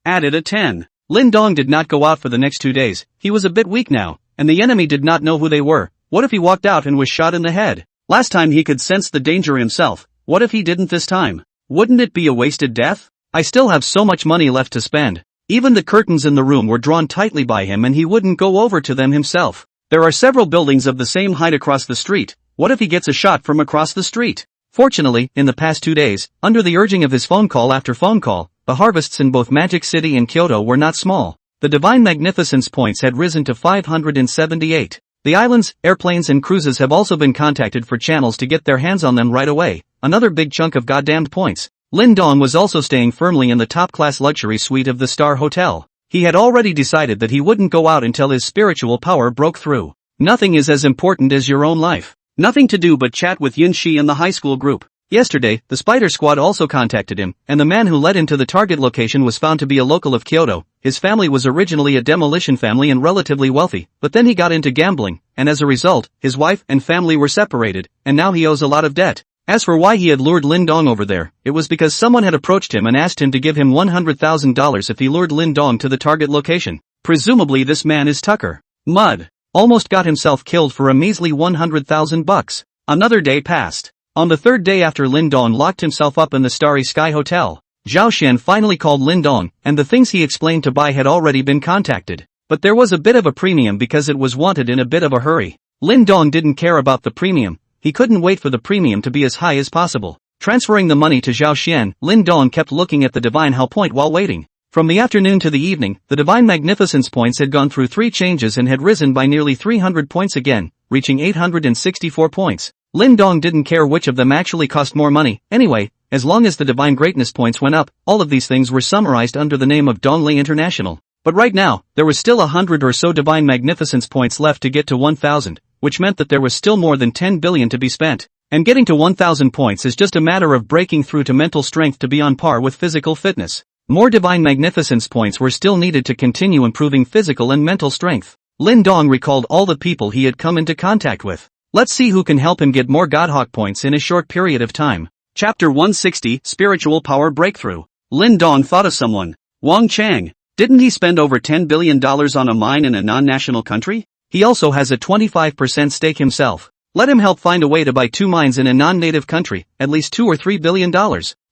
Added a 10. Lin Dong did not go out for the next 2 days. He was a bit weak now, and the enemy did not know who they were. What if he walked out and was shot in the head? Last time he could sense the danger himself. What if he didn't this time? Wouldn't it be a wasted death? I still have so much money left to spend. Even the curtains in the room were drawn tightly by him and he wouldn't go over to them himself. There are several buildings of the same height across the street. What if he gets a shot from across the street? Fortunately, in the past 2 days, under the urging of his phone call after phone call, the harvests in both Magic City and Kyoto were not small. The Divine Magnificence points had risen to 578. The islands, airplanes and cruises have also been contacted for channels to get their hands on them right away. Another big chunk of goddamned points. Lin Dong was also staying firmly in the top-class luxury suite of the Star Hotel. He had already decided that he wouldn't go out until his spiritual power broke through. Nothing is as important as your own life. Nothing to do but chat with Yin Shi and the high school group. Yesterday, the Spider Squad also contacted him, and the man who led him to the target location was found to be a local of Kyoto. His family was originally a demolition family and relatively wealthy, but then he got into gambling, and as a result, his wife and family were separated, and now he owes a lot of debt. As for why he had lured Lin Dong over there, it was because someone had approached him and asked him to give him $100,000 if he lured Lin Dong to the target location. Presumably this man is Tucker. Mud. Almost got himself killed for a measly $100,000. Another day passed. On the third day after Lin Dong locked himself up in the Starry Sky Hotel, Zhao Xian finally called Lin Dong, and the things he explained to buy had already been contacted. But there was a bit of a premium because it was wanted in a bit of a hurry. Lin Dong didn't care about the premium. He couldn't wait for the premium to be as high as possible. Transferring the money to Zhao Xian, Lin Dong kept looking at the Divine Hell point while waiting. From the afternoon to the evening, the Divine Magnificence points had gone through 3 changes and had risen by nearly 300 points again, reaching 864 points. Lin Dong didn't care which of them actually cost more money. Anyway, as long as the Divine Greatness points went up, all of these things were summarized under the name of Donglai International. But right now, there was still 100 or so Divine Magnificence points left to get to 1,000, which meant that there was still more than 10 billion to be spent. And getting to 1,000 points is just a matter of breaking through to mental strength to be on par with physical fitness. More Divine Magnificence points were still needed to continue improving physical and mental strength. Lin Dong recalled all the people he had come into contact with. Let's see who can help him get more Godhawk points in a short period of time. Chapter 160, Spiritual Power Breakthrough. Lin Dong thought of someone. Wang Chang. Didn't he spend over $10 billion on a mine in a non-national country? He also has a 25% stake himself. Let him help find a way to buy 2 mines in a non-native country, at least $2 or $3 billion.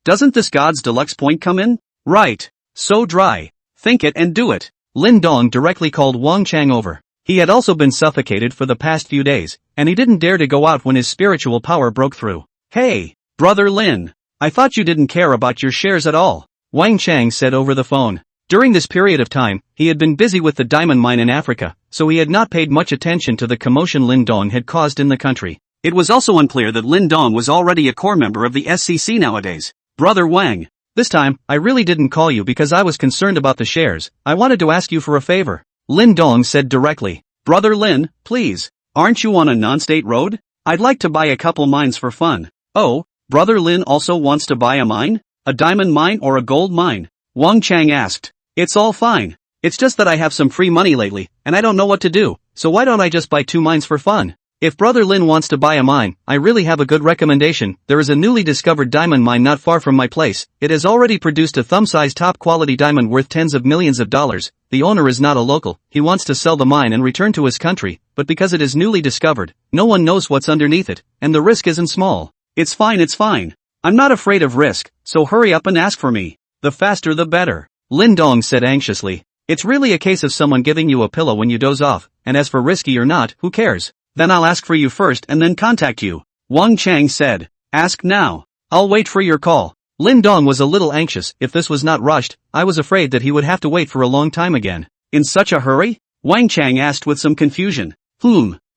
Doesn't this God's deluxe point come in? Right. So dry. Think it and do it. Lin Dong directly called Wang Chang over. He had also been suffocated for the past few days, and he didn't dare to go out when his spiritual power broke through. Hey, brother Lin. I thought you didn't care about your shares at all, Wang Chang said over the phone. During this period of time, he had been busy with the diamond mine in Africa, so he had not paid much attention to the commotion Lin Dong had caused in the country. It was also unclear that Lin Dong was already a core member of the SCC nowadays. Brother Wang. This time, I really didn't call you because I was concerned about the shares. I wanted to ask you for a favor. Lin Dong said directly. Brother Lin, please. Aren't you on a non-state road? I'd like to buy a couple mines for fun. Oh, Brother Lin also wants to buy a mine? A diamond mine or a gold mine? Wang Chang asked. It's all fine. It's just that I have some free money lately, and I don't know what to do, so why don't I just buy 2 mines for fun? If Brother Lin wants to buy a mine, I really have a good recommendation. There is a newly discovered diamond mine not far from my place. It has already produced a thumb-sized top-quality diamond worth tens of millions of dollars. The owner is not a local. He wants to sell the mine and return to his country, but because it is newly discovered, no one knows what's underneath it, and the risk isn't small. It's fine. I'm not afraid of risk, so hurry up and ask for me. The faster the better. Lin Dong said anxiously. It's really a case of someone giving you a pillow when you doze off, and as for risky or not, who cares? Then I'll ask for you first and then contact you. Wang Chang said. Ask now. I'll wait for your call. Lin Dong was a little anxious. If this was not rushed, I was afraid that he would have to wait for a long time again. In such a hurry? Wang Chang asked with some confusion.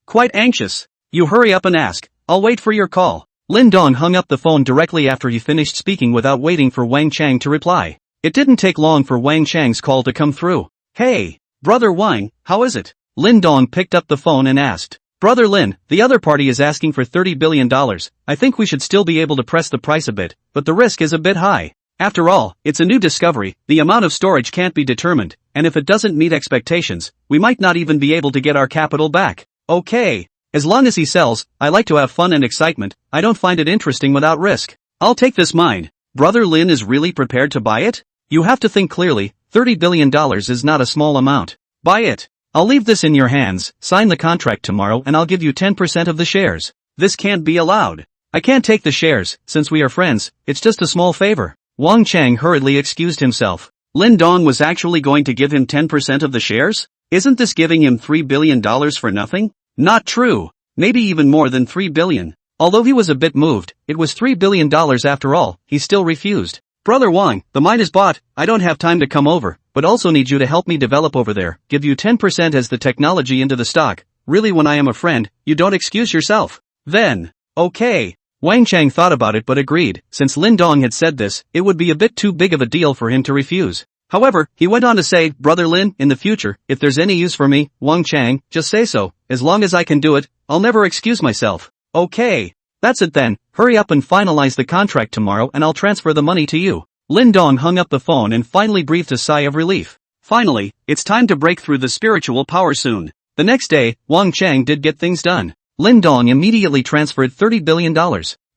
Quite anxious. You hurry up and ask. I'll wait for your call. Lin Dong hung up the phone directly after he finished speaking without waiting for Wang Chang to reply. It didn't take long for Wang Chang's call to come through. Hey, Brother Wang, how is it? Lin Dong picked up the phone and asked. Brother Lin, the other party is asking for $30 billion. I think we should still be able to press the price a bit, but the risk is a bit high. After all, it's a new discovery, the amount of storage can't be determined, and if it doesn't meet expectations, we might not even be able to get our capital back. Okay. As long as he sells, I like to have fun and excitement. I don't find it interesting without risk. I'll take this mine. Brother Lin is really prepared to buy it? You have to think clearly, $30 billion is not a small amount. Buy it. I'll leave this in your hands, sign the contract tomorrow and I'll give you 10% of the shares. This can't be allowed. I can't take the shares, since we are friends, it's just a small favor. Wang Chang hurriedly excused himself. Lin Dong was actually going to give him 10% of the shares? Isn't this giving him $3 billion for nothing? Not true. Maybe even more than $3 billion. Although he was a bit moved, it was $3 billion after all, he still refused. Brother Wang, the mine is bought, I don't have time to come over, but also need you to help me develop over there, give you 10% as the technology into the stock. Really, when I am a friend, you don't excuse yourself. Then, okay. Wang Chang thought about it but agreed. Since Lin Dong had said this, it would be a bit too big of a deal for him to refuse. However, he went on to say, Brother Lin, in the future, if there's any use for me, Wang Chang, just say so. As long as I can do it, I'll never excuse myself. Okay. That's it then, hurry up and finalize the contract tomorrow and I'll transfer the money to you. Lin Dong hung up the phone and finally breathed a sigh of relief. Finally, it's time to break through the spiritual power soon. The next day, Wang Chang did get things done. Lin Dong immediately transferred $30 billion.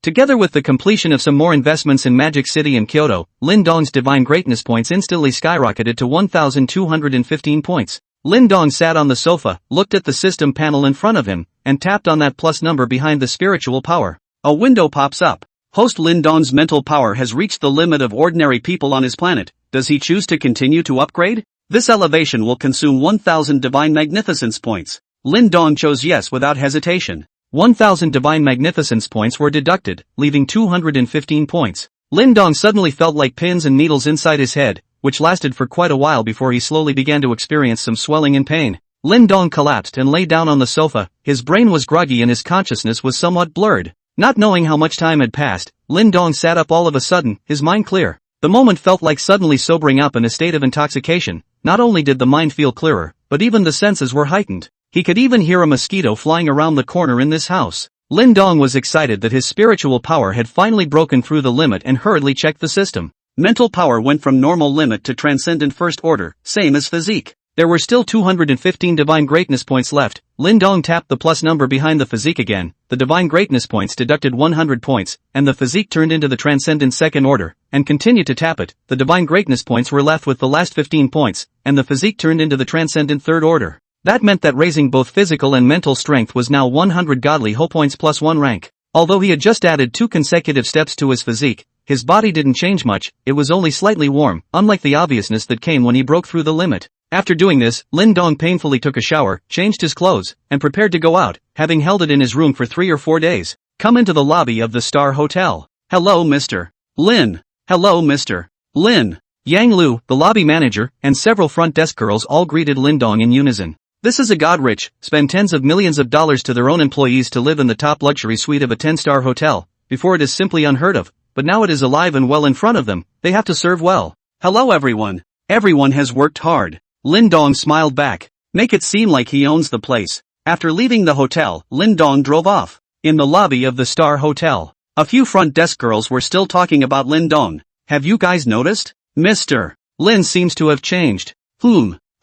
Together with the completion of some more investments in Magic City and Kyoto, Lin Dong's divine greatness points instantly skyrocketed to 1,215 points. Lin Dong sat on the sofa, looked at the system panel in front of him, and tapped on that plus number behind the spiritual power. A window pops up. Host Lin Dong's mental power has reached the limit of ordinary people on his planet. Does he choose to continue to upgrade? This elevation will consume 1,000 divine magnificence points. Lin Dong chose yes without hesitation. 1,000 divine magnificence points were deducted, leaving 215 points. Lin Dong suddenly felt like pins and needles inside his head, which lasted for quite a while before he slowly began to experience some swelling and pain. Lin Dong collapsed and lay down on the sofa. His brain was groggy and his consciousness was somewhat blurred. Not knowing how much time had passed, Lin Dong sat up all of a sudden, his mind clear. The moment felt like suddenly sobering up in a state of intoxication. Not only did the mind feel clearer, but even the senses were heightened. He could even hear a mosquito flying around the corner in this house. Lin Dong was excited that his spiritual power had finally broken through the limit and hurriedly checked the system. Mental power went from normal limit to transcendent first order, same as physique. There were still 215 divine greatness points left. Lin Dong tapped the plus number behind the physique again. The divine greatness points deducted 100 points, and the physique turned into the transcendent second order, and continued to tap it. The divine greatness points were left with the last 15 points, and the physique turned into the transcendent third order. That meant that raising both physical and mental strength was now 100 godly hope points plus 1 rank. Although he had just added 2 consecutive steps to his physique, his body didn't change much, it was only slightly warm, unlike the obviousness that came when he broke through the limit. After doing this, Lin Dong painfully took a shower, changed his clothes, and prepared to go out, having held it in his room for 3 or 4 days. Come into the lobby of the Star Hotel. Hello Mr. Lin. Hello Mr. Lin. Yang Lu, the lobby manager, and several front desk girls all greeted Lin Dong in unison. This is a god-rich, spend tens of millions of dollars to their own employees to live in the top luxury suite of a 10-star hotel. Before it is simply unheard of, but now it is alive and well in front of them, they have to serve well. Hello everyone. Everyone has worked hard. Lin Dong smiled back. Make it seem like he owns the place. After leaving the hotel, Lin Dong drove off. In the lobby of the Star Hotel, a few front desk girls were still talking about Lin Dong. Have you guys noticed? Mr. Lin seems to have changed.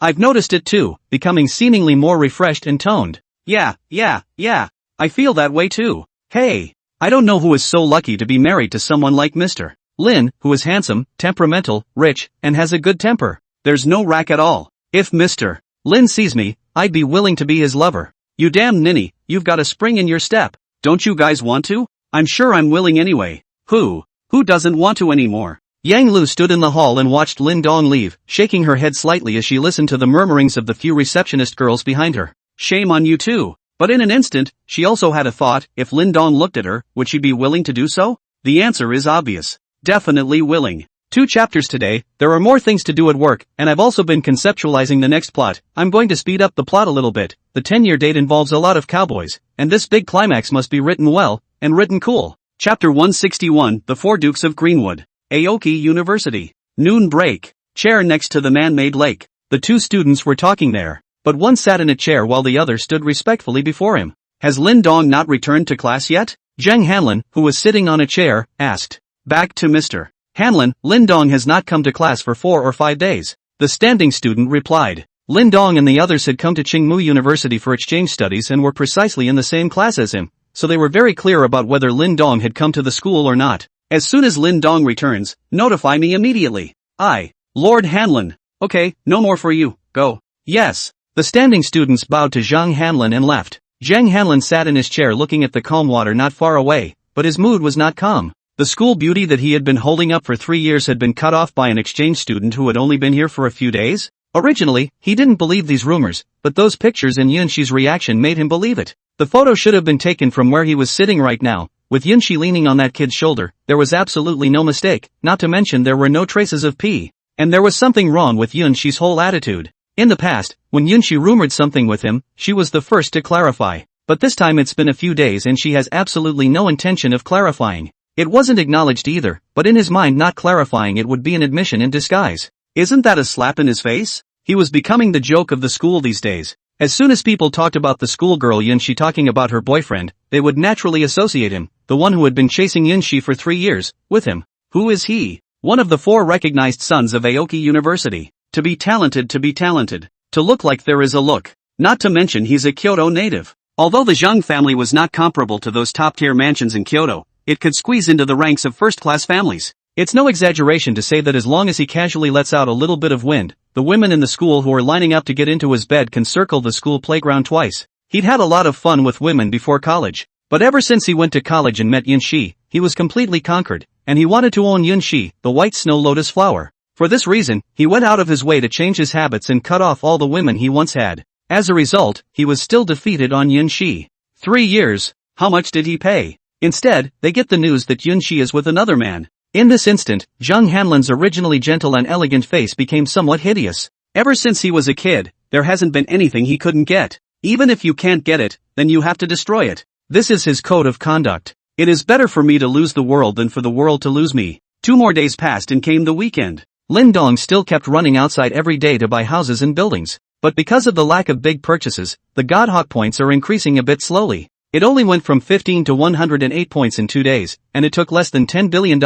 I've noticed it too, becoming seemingly more refreshed and toned. Yeah. I feel that way too. Hey, I don't know who is so lucky to be married to someone like Mr. Lin, who is handsome, temperamental, rich, and has a good temper. There's no rack at all. If Mr. Lin sees me, I'd be willing to be his lover. You damn ninny, you've got a spring in your step. Don't you guys want to? I'm sure I'm willing anyway. Who doesn't want to anymore? Yang Lu stood in the hall and watched Lin Dong leave, shaking her head slightly as she listened to the murmurings of the few receptionist girls behind her. Shame on you too. But in an instant, she also had a thought, if Lin Dong looked at her, would she be willing to do so? The answer is obvious. Definitely willing. 2 chapters today, there are more things to do at work, and I've also been conceptualizing the next plot. I'm going to speed up the plot a little bit. The 10-year date involves a lot of cowboys, and this big climax must be written well, and written cool. Chapter 161, The Four Dukes of Greenwood. Aoki University. Noon break. Chair next to the man-made lake. The 2 students were talking there, but one sat in a chair while the other stood respectfully before him. Has Lin Dong not returned to class yet? Zheng Hanlin, who was sitting on a chair, asked. Back to Mr. Hanlin, Lin Dong has not come to class for 4 or 5 days. The standing student replied. Lin Dong and the others had come to Qingmu University for exchange studies and were precisely in the same class as him, so they were very clear about whether Lin Dong had come to the school or not. As soon as Lin Dong returns, notify me immediately. Lord Hanlin. Okay, no more for you, go. Yes. The standing students bowed to Zhang Hanlin and left. Zhang Hanlin sat in his chair looking at the calm water not far away, but his mood was not calm. The school beauty that he had been holding up for 3 years had been cut off by an exchange student who had only been here for a few days? Originally, he didn't believe these rumors, but those pictures and Yunxi's reaction made him believe it. The photo should have been taken from where he was sitting right now, with Yunxi leaning on that kid's shoulder. There was absolutely no mistake, not to mention there were no traces of pee. And there was something wrong with Yunxi's whole attitude. In the past, when Yunxi rumored something with him, she was the first to clarify. But this time it's been a few days and she has absolutely no intention of clarifying. It wasn't acknowledged either, but in his mind not clarifying it would be an admission in disguise. Isn't that a slap in his face? He was becoming the joke of the school these days. As soon as people talked about the schoolgirl Yunxi talking about her boyfriend, they would naturally associate him, the one who had been chasing Yunxi for 3 years, with him. Who is he? One of the 4 recognized sons of Aoki University. To be talented. To look like there is a look. Not to mention he's a Kyoto native. Although the Zhang family was not comparable to those top-tier mansions in Kyoto, it could squeeze into the ranks of first-class families. It's no exaggeration to say that as long as he casually lets out a little bit of wind, the women in the school who are lining up to get into his bed can circle the school playground twice. He'd had a lot of fun with women before college, but ever since he went to college and met Yunxi, he was completely conquered, and he wanted to own Yunxi, the white snow lotus flower. For this reason, he went out of his way to change his habits and cut off all the women he once had. As a result, he was still defeated on Yunxi. 3 years. How much did he pay? Instead, they get the news that Yunxi is with another man. In this instant, Zhang Hanlin's originally gentle and elegant face became somewhat hideous. Ever since he was a kid, there hasn't been anything he couldn't get. Even if you can't get it, then you have to destroy it. This is his code of conduct. It is better for me to lose the world than for the world to lose me. 2 more days passed and came the weekend. Lin Dong still kept running outside every day to buy houses and buildings. But because of the lack of big purchases, the Godhawk points are increasing a bit slowly. It only went from 15 to 108 points in 2 days, and it took less than $10 billion.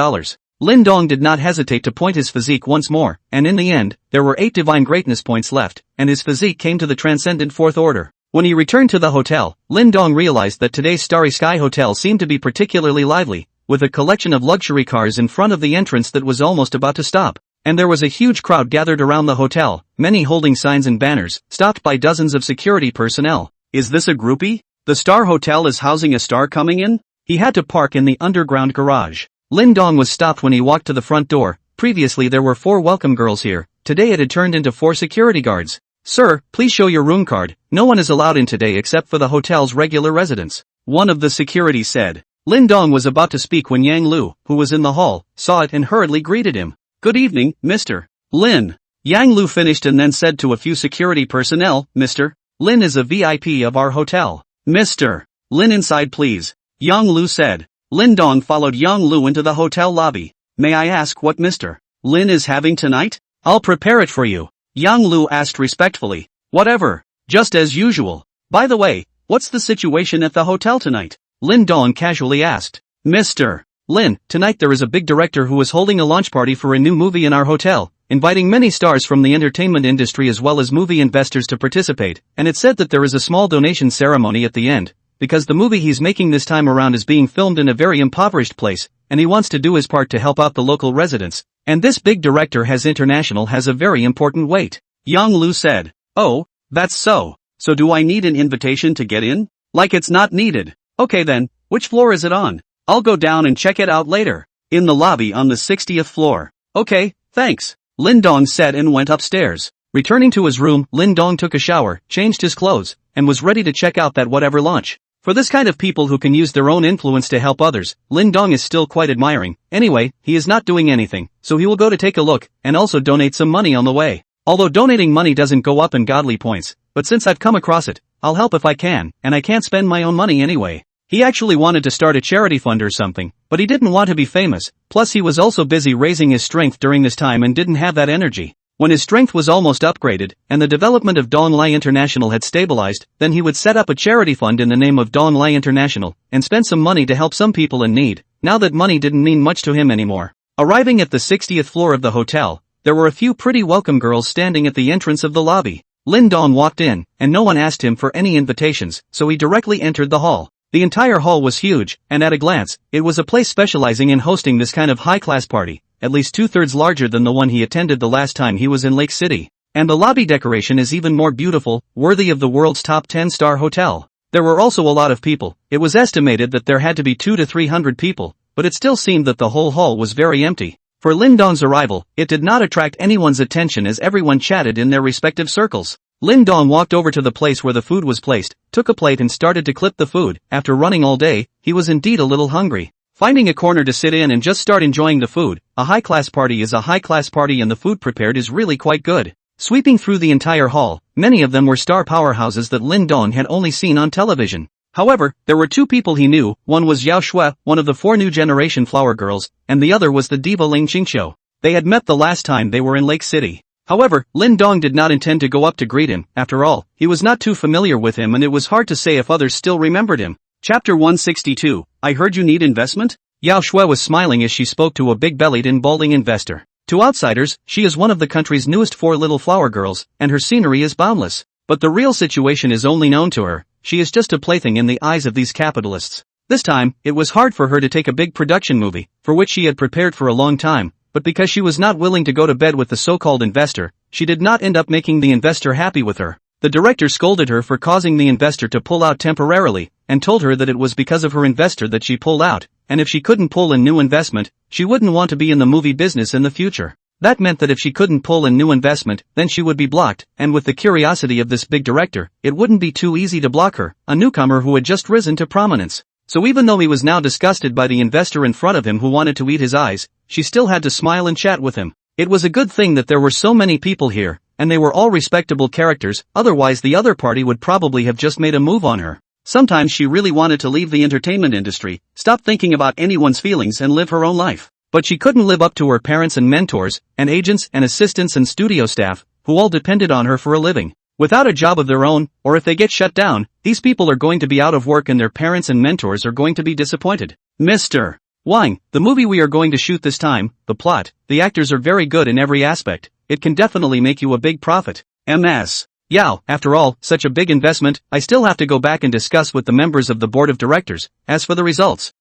Lin Dong did not hesitate to point his physique once more, and in the end, there were 8 divine greatness points left, and his physique came to the transcendent 4th order. When he returned to the hotel, Lin Dong realized that today's Starry Sky Hotel seemed to be particularly lively, with a collection of luxury cars in front of the entrance that was almost about to stop. And there was a huge crowd gathered around the hotel, many holding signs and banners, stopped by dozens of security personnel. Is this a groupie? The Star Hotel is housing a star coming in? He had to park in the underground garage. Lin Dong was stopped when he walked to the front door. Previously there were 4 welcome girls here. Today it had turned into 4 security guards. Sir, please show your room card. No one is allowed in today except for the hotel's regular residents, one of the security said. Lin Dong was about to speak when Yang Lu, who was in the hall, saw it and hurriedly greeted him. Good evening, Mr. Lin. Yang Lu finished and then said to a few security personnel, Mr. Lin is a VIP of our hotel. Mr. Lin inside please. Yang Lu said. Lin Dong followed Yang Lu into the hotel lobby. May I ask what Mr. Lin is having tonight? I'll prepare it for you. Yang Lu asked respectfully. Whatever. Just as usual. By the way, what's the situation at the hotel tonight? Lin Dong casually asked. Mr. Lin, tonight there is a big director who is holding a launch party for a new movie in our hotel, inviting many stars from the entertainment industry as well as movie investors to participate, and it said that there is a small donation ceremony at the end, because the movie he's making this time around is being filmed in a very impoverished place, and he wants to do his part to help out the local residents, and this big director has a very important weight. Yang Lu said. Oh, that's so. So do I need an invitation to get in? Like it's not needed. Okay then, which floor is it on? I'll go down and check it out later. In the lobby on the 60th floor. Okay, thanks. Lin Dong said and went upstairs. Returning to his room, Lin Dong took a shower, changed his clothes, and was ready to check out that whatever launch. For this kind of people who can use their own influence to help others, Lin Dong is still quite admiring. Anyway, he is not doing anything, so he will go to take a look, and also donate some money on the way. Although donating money doesn't go up in godly points, but since I've come across it, I'll help if I can, and I can't spend my own money anyway. He actually wanted to start a charity fund or something, but he didn't want to be famous, plus he was also busy raising his strength during this time and didn't have that energy. When his strength was almost upgraded, and the development of Dong Lai International had stabilized, then he would set up a charity fund in the name of Dong Lai International, and spend some money to help some people in need, now that money didn't mean much to him anymore. Arriving at the 60th floor of the hotel, there were a few pretty welcome girls standing at the entrance of the lobby. Lin Dong walked in, and no one asked him for any invitations, so he directly entered the hall. The entire hall was huge, and at a glance, it was a place specializing in hosting this kind of high-class party, at least 2/3 larger than the one he attended the last time he was in Lake City. And the lobby decoration is even more beautiful, worthy of the world's top 10-star hotel. There were also a lot of people. It was estimated that there had to be 200 to 300 people, but it still seemed that the whole hall was very empty. For Lin Dong's arrival, it did not attract anyone's attention as everyone chatted in their respective circles. Lin Dong walked over to the place where the food was placed, took a plate and started to clip the food. After running all day, he was indeed a little hungry. Finding a corner to sit in and just start enjoying the food, a high-class party is a high-class party and the food prepared is really quite good. Sweeping through the entire hall, many of them were star powerhouses that Lin Dong had only seen on television. However, there were 2 people he knew, one was Yao Shui, one of the 4 new generation flower girls, and the other was the diva Ling Qingqiu. They had met the last time they were in Lake City. However, Lin Dong did not intend to go up to greet him. After all, he was not too familiar with him and it was hard to say if others still remembered him. Chapter 162, I heard you need investment? Yao Shui was smiling as she spoke to a big-bellied and balding investor. To outsiders, she is one of the country's newest 4 little flower girls, and her scenery is boundless. But the real situation is only known to her. She is just a plaything in the eyes of these capitalists. This time, it was hard for her to take a big production movie, for which she had prepared for a long time. But because she was not willing to go to bed with the so-called investor, she did not end up making the investor happy with her. The director scolded her for causing the investor to pull out temporarily, and told her that it was because of her investor that she pulled out, and if she couldn't pull in new investment, she wouldn't want to be in the movie business in the future. That meant that if she couldn't pull in new investment, then she would be blocked, and with the curiosity of this big director, it wouldn't be too easy to block her, a newcomer who had just risen to prominence. So even though he was now disgusted by the investor in front of him who wanted to eat his eyes, she still had to smile and chat with him. It was a good thing that there were so many people here, and they were all respectable characters, otherwise the other party would probably have just made a move on her. Sometimes she really wanted to leave the entertainment industry, stop thinking about anyone's feelings and live her own life. But she couldn't live up to her parents and mentors, and agents and assistants and studio staff, who all depended on her for a living. Without a job of their own, or if they get shut down, these people are going to be out of work and their parents and mentors are going to be disappointed. Mr. Wang, the movie we are going to shoot this time, the plot, the actors are very good in every aspect. It can definitely make you a big profit. Ms. Yao, after all, such a big investment, I still have to go back and discuss with the members of the board of directors. As for the result,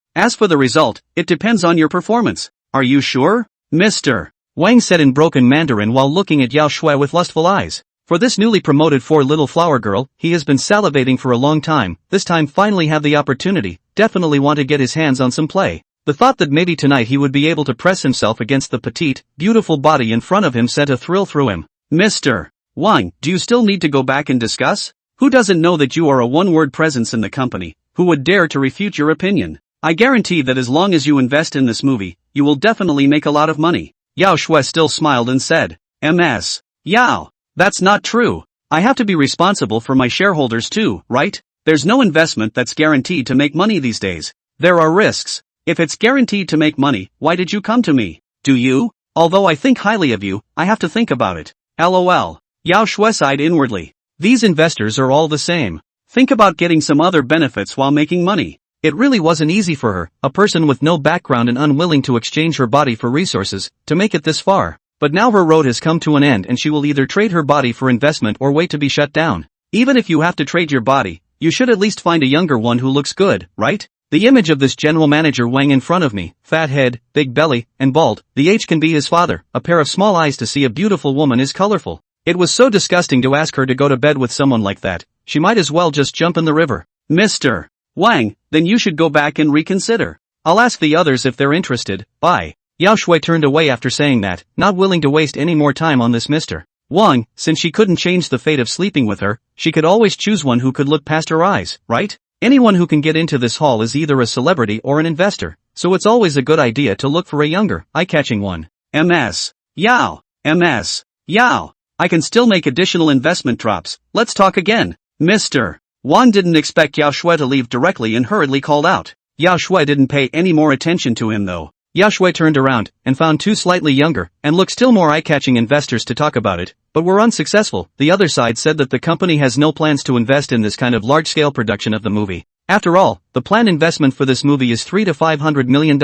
it depends on your performance. Are you sure? Mr. Wang said in broken Mandarin while looking at Yao Shui with lustful eyes. For this newly promoted 4 little flower girl, he has been salivating for a long time, this time finally have the opportunity, definitely want to get his hands on some play. The thought that maybe tonight he would be able to press himself against the petite, beautiful body in front of him sent a thrill through him. Mr. Wang, do you still need to go back and discuss? Who doesn't know that you are a one-word presence in the company? Who would dare to refute your opinion? I guarantee that as long as you invest in this movie, you will definitely make a lot of money. Yao Shui still smiled and said, Ms. Yao, that's not true. I have to be responsible for my shareholders too, right? There's no investment that's guaranteed to make money these days. There are risks. If it's guaranteed to make money, why did you come to me? Do you? Although I think highly of you, I have to think about it. LOL. Yao Shui sighed inwardly. These investors are all the same. Think about getting some other benefits while making money. It really wasn't easy for her, a person with no background and unwilling to exchange her body for resources, to make it this far. But now her road has come to an end and she will either trade her body for investment or wait to be shut down. Even if you have to trade your body, you should at least find a younger one who looks good, right? The image of this general manager Wang in front of me, fat head, big belly, and bald, the H can be his father, a pair of small eyes to see a beautiful woman is colorful. It was so disgusting to ask her to go to bed with someone like that, she might as well just jump in the river. Mr. Wang, then you should go back and reconsider. I'll ask the others if they're interested, bye. Yao Shui turned away after saying that, not willing to waste any more time on this Mr. Wang, since she couldn't change the fate of sleeping with her, she could always choose one who could look past her eyes, right? Anyone who can get into this hall is either a celebrity or an investor, so it's always a good idea to look for a younger, eye-catching one. Ms. Yao. Ms. Yao. I can still make additional investment drops, let's talk again. Mr. Wang didn't expect Yao Shui to leave directly and hurriedly called out. Yao Shui didn't pay any more attention to him though. Yao Shui turned around and found two slightly younger and looked still more eye-catching investors to talk about it, but were unsuccessful. The other side said that the company has no plans to invest in this kind of large-scale production of the movie. After all, the planned investment for this movie is $300 to $500 million,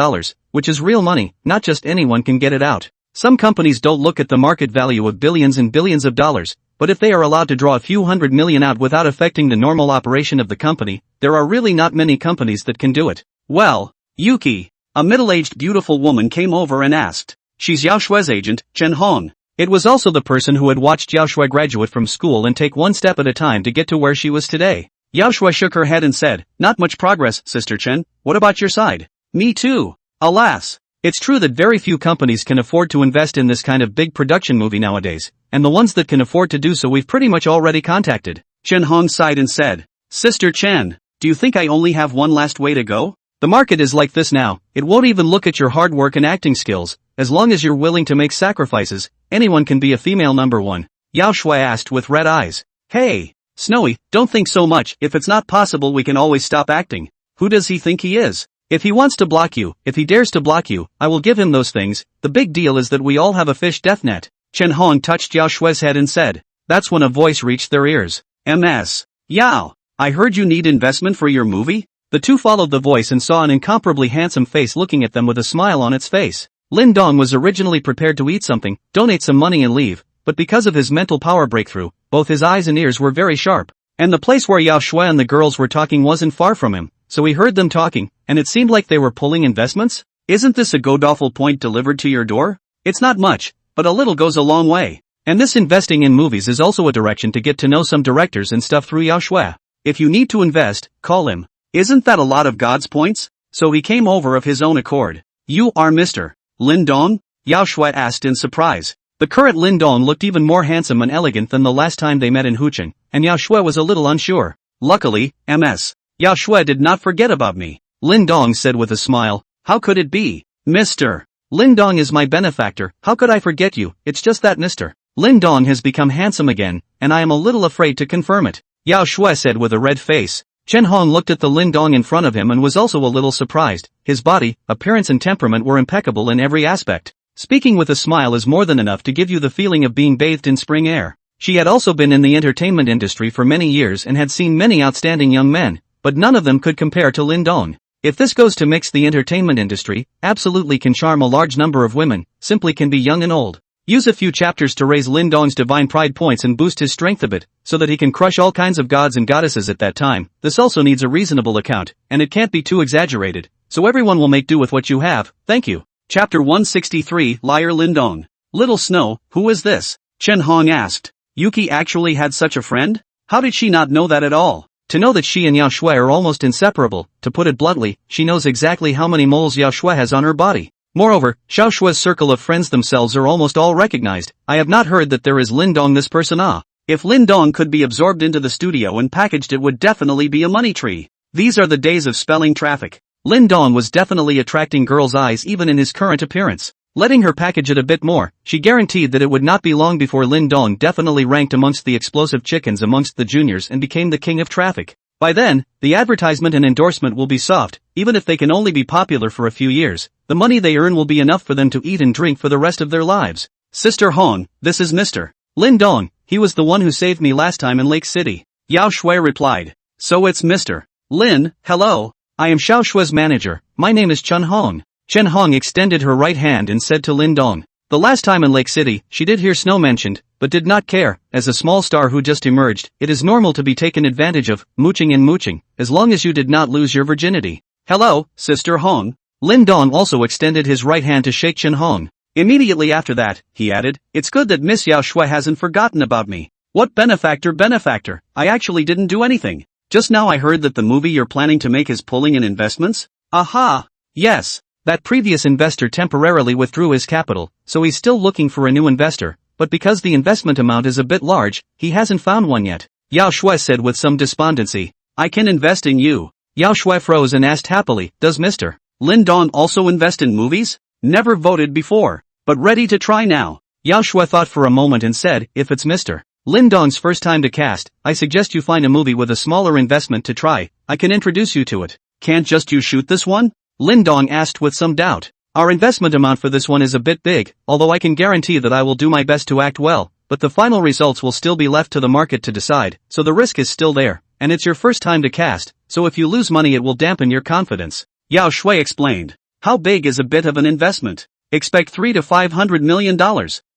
which is real money, not just anyone can get it out. Some companies don't look at the market value of billions and billions of dollars, but if they are allowed to draw a few $100 million out without affecting the normal operation of the company, there are really not many companies that can do it. Well, Yuki, a middle-aged beautiful woman came over and asked. She's Yao Shui's agent, Chen Hong. It was also the person who had watched Yao Shui graduate from school and take one step at a time to get to where she was today. Yao Shui shook her head and said, not much progress, Sister Chen, what about your side? Me too. Alas. It's true that very few companies can afford to invest in this kind of big production movie nowadays, and the ones that can afford to do so we've pretty much already contacted. Chen Hong sighed and said, Sister Chen, do you think I only have one last way to go? The market is like this now, it won't even look at your hard work and acting skills, as long as you're willing to make sacrifices, anyone can be a female number one. Yao Shui asked with red eyes. Hey, Snowy, don't think so much, if it's not possible we can always stop acting. Who does he think he is? If he wants to block you, if he dares to block you, I will give him those things. The big deal is that we all have a fish death net. Chen Hong touched Yao Shui's head and said. That's when a voice reached their ears. Ms. Yao, I heard you need investment for your movie? The two followed the voice and saw an incomparably handsome face looking at them with a smile on its face. Lin Dong was originally prepared to eat something, donate some money and leave, but because of his mental power breakthrough, both his eyes and ears were very sharp. And the place where Yao Shui and the girls were talking wasn't far from him. So he heard them talking, and it seemed like they were pulling investments? Isn't this a godawful point delivered to your door? It's not much, but a little goes a long way. And this investing in movies is also a direction to get to know some directors and stuff through Yao Shui. If you need to invest, call him. Isn't that a lot of God's points? So he came over of his own accord. You are Mr. Lin Dong? Yao Shui asked in surprise. The current Lin Dong looked even more handsome and elegant than the last time they met in Hucheng, and Yao Shui was a little unsure. Luckily, Ms. Yao Shui did not forget about me. Lin Dong said with a smile. How could it be? Mr. Lin Dong is my benefactor, how could I forget you? It's just that Mr. Lin Dong has become handsome again, and I am a little afraid to confirm it. Yao Shui said with a red face. Chen Hong looked at the Lin Dong in front of him and was also a little surprised. His body, appearance and temperament were impeccable in every aspect. Speaking with a smile is more than enough to give you the feeling of being bathed in spring air. She had also been in the entertainment industry for many years and had seen many outstanding young men, but none of them could compare to Lin Dong. If this goes to mix the entertainment industry, absolutely can charm a large number of women, simply can be young and old. Use a few chapters to raise Lin Dong's divine pride points and boost his strength a bit, so that he can crush all kinds of gods and goddesses at that time. This also needs a reasonable account, and it can't be too exaggerated, so everyone will make do with what you have, thank you. Chapter 163, Liar Lin Dong. Little Snow, who is this? Chen Hong asked. Yuki actually had such a friend? How did she not know that at all? To know that she and Yao Shui are almost inseparable, to put it bluntly, she knows exactly how many moles Yao Shui has on her body. Moreover, Xiao Shui's circle of friends themselves are almost all recognized. I have not heard that there is Lin Dong this person. If Lin Dong could be absorbed into the studio and packaged, it would definitely be a money tree. These are the days of spelling traffic. Lin Dong was definitely attracting girls' eyes even in his current appearance. Letting her package it a bit more, she guaranteed that it would not be long before Lin Dong definitely ranked amongst the explosive chickens amongst the juniors and became the king of traffic. By then, the advertisement and endorsement will be soft, even if they can only be popular for a few years. The money they earn will be enough for them to eat and drink for the rest of their lives. Sister Hong, this is Mr. Lin Dong, he was the one who saved me last time in Lake City. Yao Shui replied. So it's Mr. Lin, hello. I am Xiao Shui's manager, my name is Chen Hong. Chen Hong extended her right hand and said to Lin Dong. The last time in Lake City, she did hear snow mentioned, but did not care. As a small star who just emerged, it is normal to be taken advantage of, mooching and mooching, as long as you did not lose your virginity. Hello, Sister Hong. Lin Dong also extended his right hand to shake Chen Hong. Immediately after that, he added, it's good that Miss Yao Shui hasn't forgotten about me. What benefactor? I actually didn't do anything. Just now I heard that the movie you're planning to make is pulling in investments? Aha! Yes. That previous investor temporarily withdrew his capital, so he's still looking for a new investor, but because the investment amount is a bit large, he hasn't found one yet. Yao Shui said with some despondency. I can invest in you. Yao Shui froze and asked happily, does Mr. Lin Dong also invest in movies? Never voted before, but ready to try now. Yao Shui thought for a moment and said, if it's Mr. Lin Dong's first time to cast, I suggest you find a movie with a smaller investment to try. I can introduce you to it. Can't just you shoot this one? Lin Dong asked with some doubt. Our investment amount for this one is a bit big, although I can guarantee that I will do my best to act well, but the final results will still be left to the market to decide, so the risk is still there, and it's your first time to cast, so if you lose money it will dampen your confidence. Yao Shui explained. How big is a bit of an investment? Expect $300 to $500 million.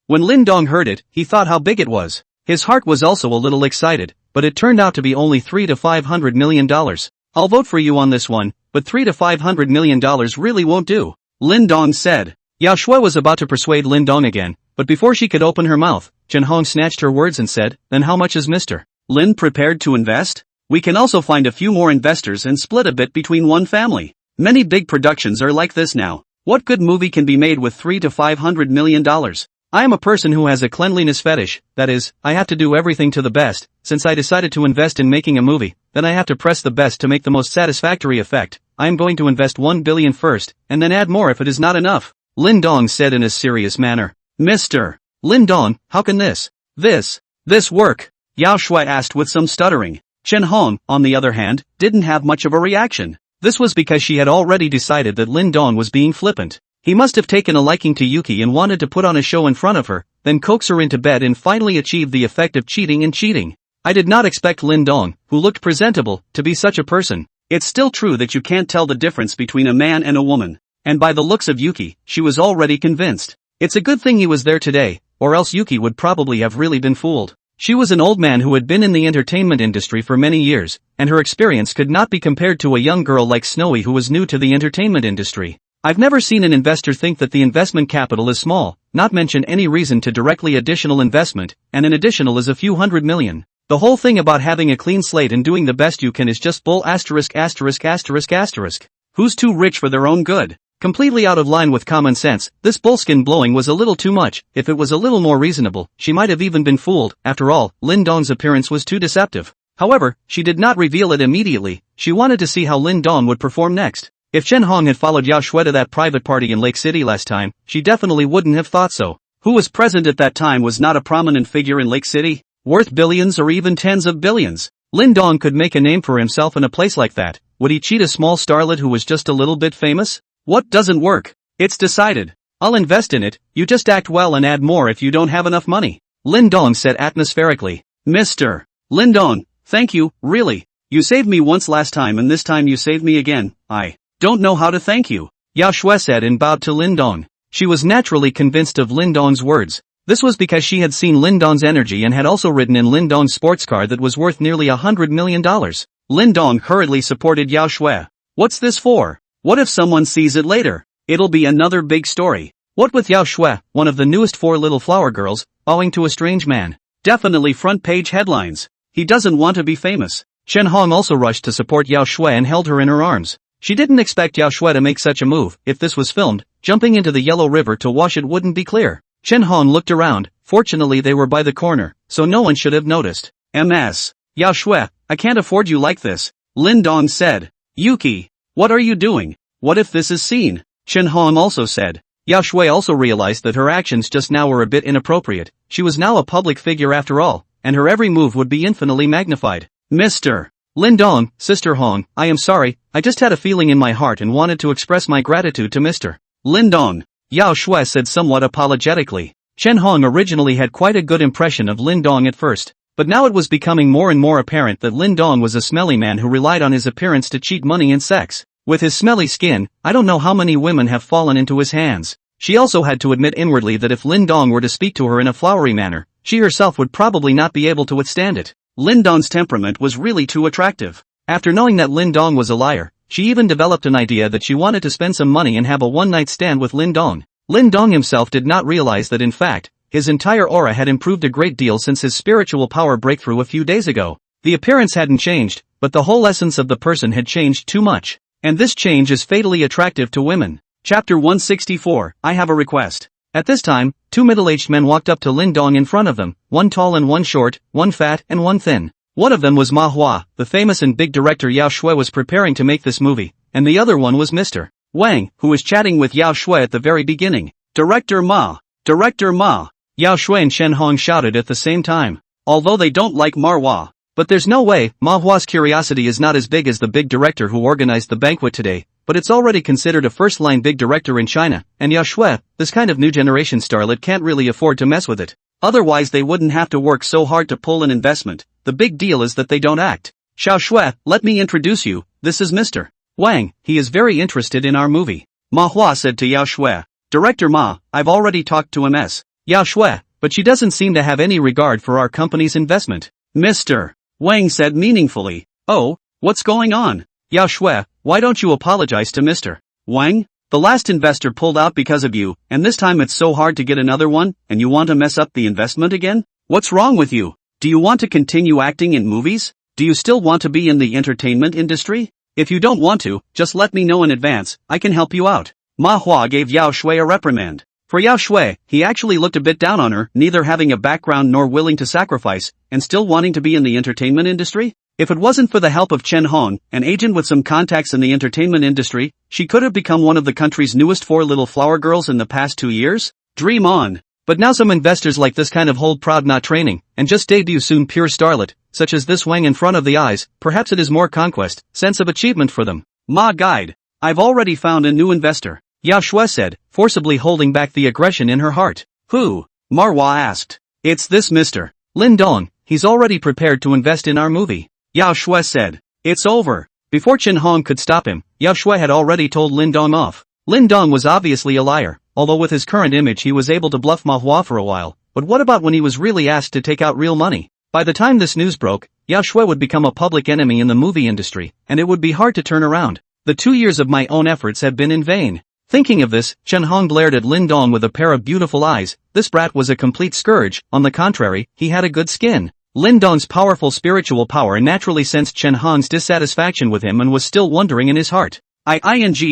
When Lin Dong heard it, he thought how big it was. His heart was also a little excited, but it turned out to be only $300 to $500 million. I'll vote for you on this one, but $300 to $500 million really won't do, Lin Dong said. Yao Shui was about to persuade Lin Dong again, but before she could open her mouth, Chen Hong snatched her words and said, then how much is Mr. Lin prepared to invest? We can also find a few more investors and split a bit between one family. Many big productions are like this now. What good movie can be made with $300 to $500 million? I am a person who has a cleanliness fetish, that is, I have to do everything to the best. Since I decided to invest in making a movie, then I have to press the best to make the most satisfactory effect. I am going to invest 1 billion first, and then add more if it is not enough, Lin Dong said in a serious manner. Mr. Lin Dong, how can this work? Yao Shui asked with some stuttering. Chen Hong, on the other hand, didn't have much of a reaction. This was because she had already decided that Lin Dong was being flippant. He must have taken a liking to Yuki and wanted to put on a show in front of her, then coax her into bed and finally achieve the effect of cheating and cheating. I did not expect Lin Dong, who looked presentable, to be such a person. It's still true that you can't tell the difference between a man and a woman. And by the looks of Yuki, she was already convinced. It's a good thing he was there today, or else Yuki would probably have really been fooled. She was an old man who had been in the entertainment industry for many years, and her experience could not be compared to a young girl like Snowy who was new to the entertainment industry. I've never seen an investor think that the investment capital is small, not mention any reason to directly additional investment, and an additional is a few $100 million. The whole thing about having a clean slate and doing the best you can is just bull *********. Who's too rich for their own good? Completely out of line with common sense, this bullskin blowing was a little too much. If it was a little more reasonable, she might have even been fooled. After all, Lin Dong's appearance was too deceptive. However, she did not reveal it immediately. She wanted to see how Lin Dong would perform next. If Chen Hong had followed Yao Shui to that private party in Lake City last time, she definitely wouldn't have thought so. Who was present at that time was not a prominent figure in Lake City, worth billions or even tens of billions. Lin Dong could make a name for himself in a place like that. Would he cheat a small starlet who was just a little bit famous? What doesn't work? It's decided. I'll invest in it, you just act well and add more if you don't have enough money, Lin Dong said atmospherically. Mr. Lin Dong, thank you, really. You saved me once last time and this time you saved me again. I don't know how to thank you, Yao Shui said and bowed to Lin Dong. She was naturally convinced of Lin Dong's words. This was because she had seen Lin Dong's energy and had also ridden in Lin Dong's sports car that was worth nearly $100 million. Lin Dong hurriedly supported Yao Shui. What's this for? What if someone sees it later? It'll be another big story. What with Yao Shui, one of the newest four little flower girls, bowing to a strange man? Definitely front page headlines. He doesn't want to be famous. Chen Hong also rushed to support Yao Shui and held her in her arms. She didn't expect Yao Shui to make such a move. If this was filmed, jumping into the Yellow River to wash it wouldn't be clear. Chen Hong looked around. Fortunately they were by the corner, so no one should have noticed. Ms. Yao Shui, I can't afford you like this, Lin Dong said. Yuki, what are you doing? What if this is seen? Chen Hong also said. Yao Shui also realized that her actions just now were a bit inappropriate. She was now a public figure after all, and her every move would be infinitely magnified. Mr. Lin Dong, Sister Hong, I am sorry, I just had a feeling in my heart and wanted to express my gratitude to Mr. Lin Dong, Yao Shui said somewhat apologetically. Chen Hong originally had quite a good impression of Lin Dong at first, but now it was becoming more and more apparent that Lin Dong was a smelly man who relied on his appearance to cheat money and sex. With his smelly skin, I don't know how many women have fallen into his hands. She also had to admit inwardly that if Lin Dong were to speak to her in a flowery manner, she herself would probably not be able to withstand it. Lin Dong's temperament was really too attractive. After knowing that Lin Dong was a liar, she even developed an idea that she wanted to spend some money and have a one-night stand with Lin Dong. Lin Dong himself did not realize that in fact, his entire aura had improved a great deal since his spiritual power breakthrough a few days ago. The appearance hadn't changed, but the whole essence of the person had changed too much. And this change is fatally attractive to women. Chapter 164, I have a request. At this time, two middle-aged men walked up to Lin Dong in front of them, one tall and one short, one fat and one thin. One of them was Manhwa, the famous and big director Yao Shui was preparing to make this movie, and the other one was Mr. Wang, who was chatting with Yao Shui at the very beginning. Director Ma! Director Ma! Yao Shui and Chen Hong shouted at the same time. Although they don't like Manhwa. But there's no way, Manhwa's curiosity is not as big as the big director who organized the banquet today, but it's already considered a first-line big director in China, and Yao Shui, this kind of new generation starlet can't really afford to mess with it. Otherwise they wouldn't have to work so hard to pull an investment. The big deal is that they don't act. Xiao Shui, let me introduce you, this is Mr. Wang, he is very interested in our movie. Manhwa said to Yao Shui. Director Ma, I've already talked to Ms. Yao Shui, but she doesn't seem to have any regard for our company's investment. Mr. Wang said meaningfully. Oh, what's going on? Yao Shui, why don't you apologize to Mr. Wang? The last investor pulled out because of you, and this time it's so hard to get another one, and you want to mess up the investment again? What's wrong with you? Do you want to continue acting in movies? Do you still want to be in the entertainment industry? If you don't want to, just let me know in advance, I can help you out. Manhwa gave Yao Shui a reprimand. For Yao Shui, he actually looked a bit down on her, neither having a background nor willing to sacrifice, and still wanting to be in the entertainment industry? If it wasn't for the help of Chen Hong, an agent with some contacts in the entertainment industry, she could have become one of the country's newest four little flower girls in the past 2 years? Dream on. But now some investors like this kind of hold proud not training, and just debut soon pure starlet, such as this Wang in front of the eyes, perhaps it is more conquest, sense of achievement for them. Ma guide. I've already found a new investor. Yao Shui said, forcibly holding back the aggression in her heart. Who? Manhwa asked. It's this Mr. Lin Dong, he's already prepared to invest in our movie. Yao Shui said. It's over. Before Chen Hong could stop him, Yao Shui had already told Lin Dong off. Lin Dong was obviously a liar, although with his current image he was able to bluff Manhwa for a while, but what about when he was really asked to take out real money? By the time this news broke, Yao Shui would become a public enemy in the movie industry, and it would be hard to turn around. The 2 years of my own efforts have been in vain. Thinking of this, Chen Hong glared at Lin Dong with a pair of beautiful eyes. This brat was a complete scourge, on the contrary, he had a good skin. Lin Dong's powerful spiritual power naturally sensed Chen Hong's dissatisfaction with him and was still wondering in his heart. I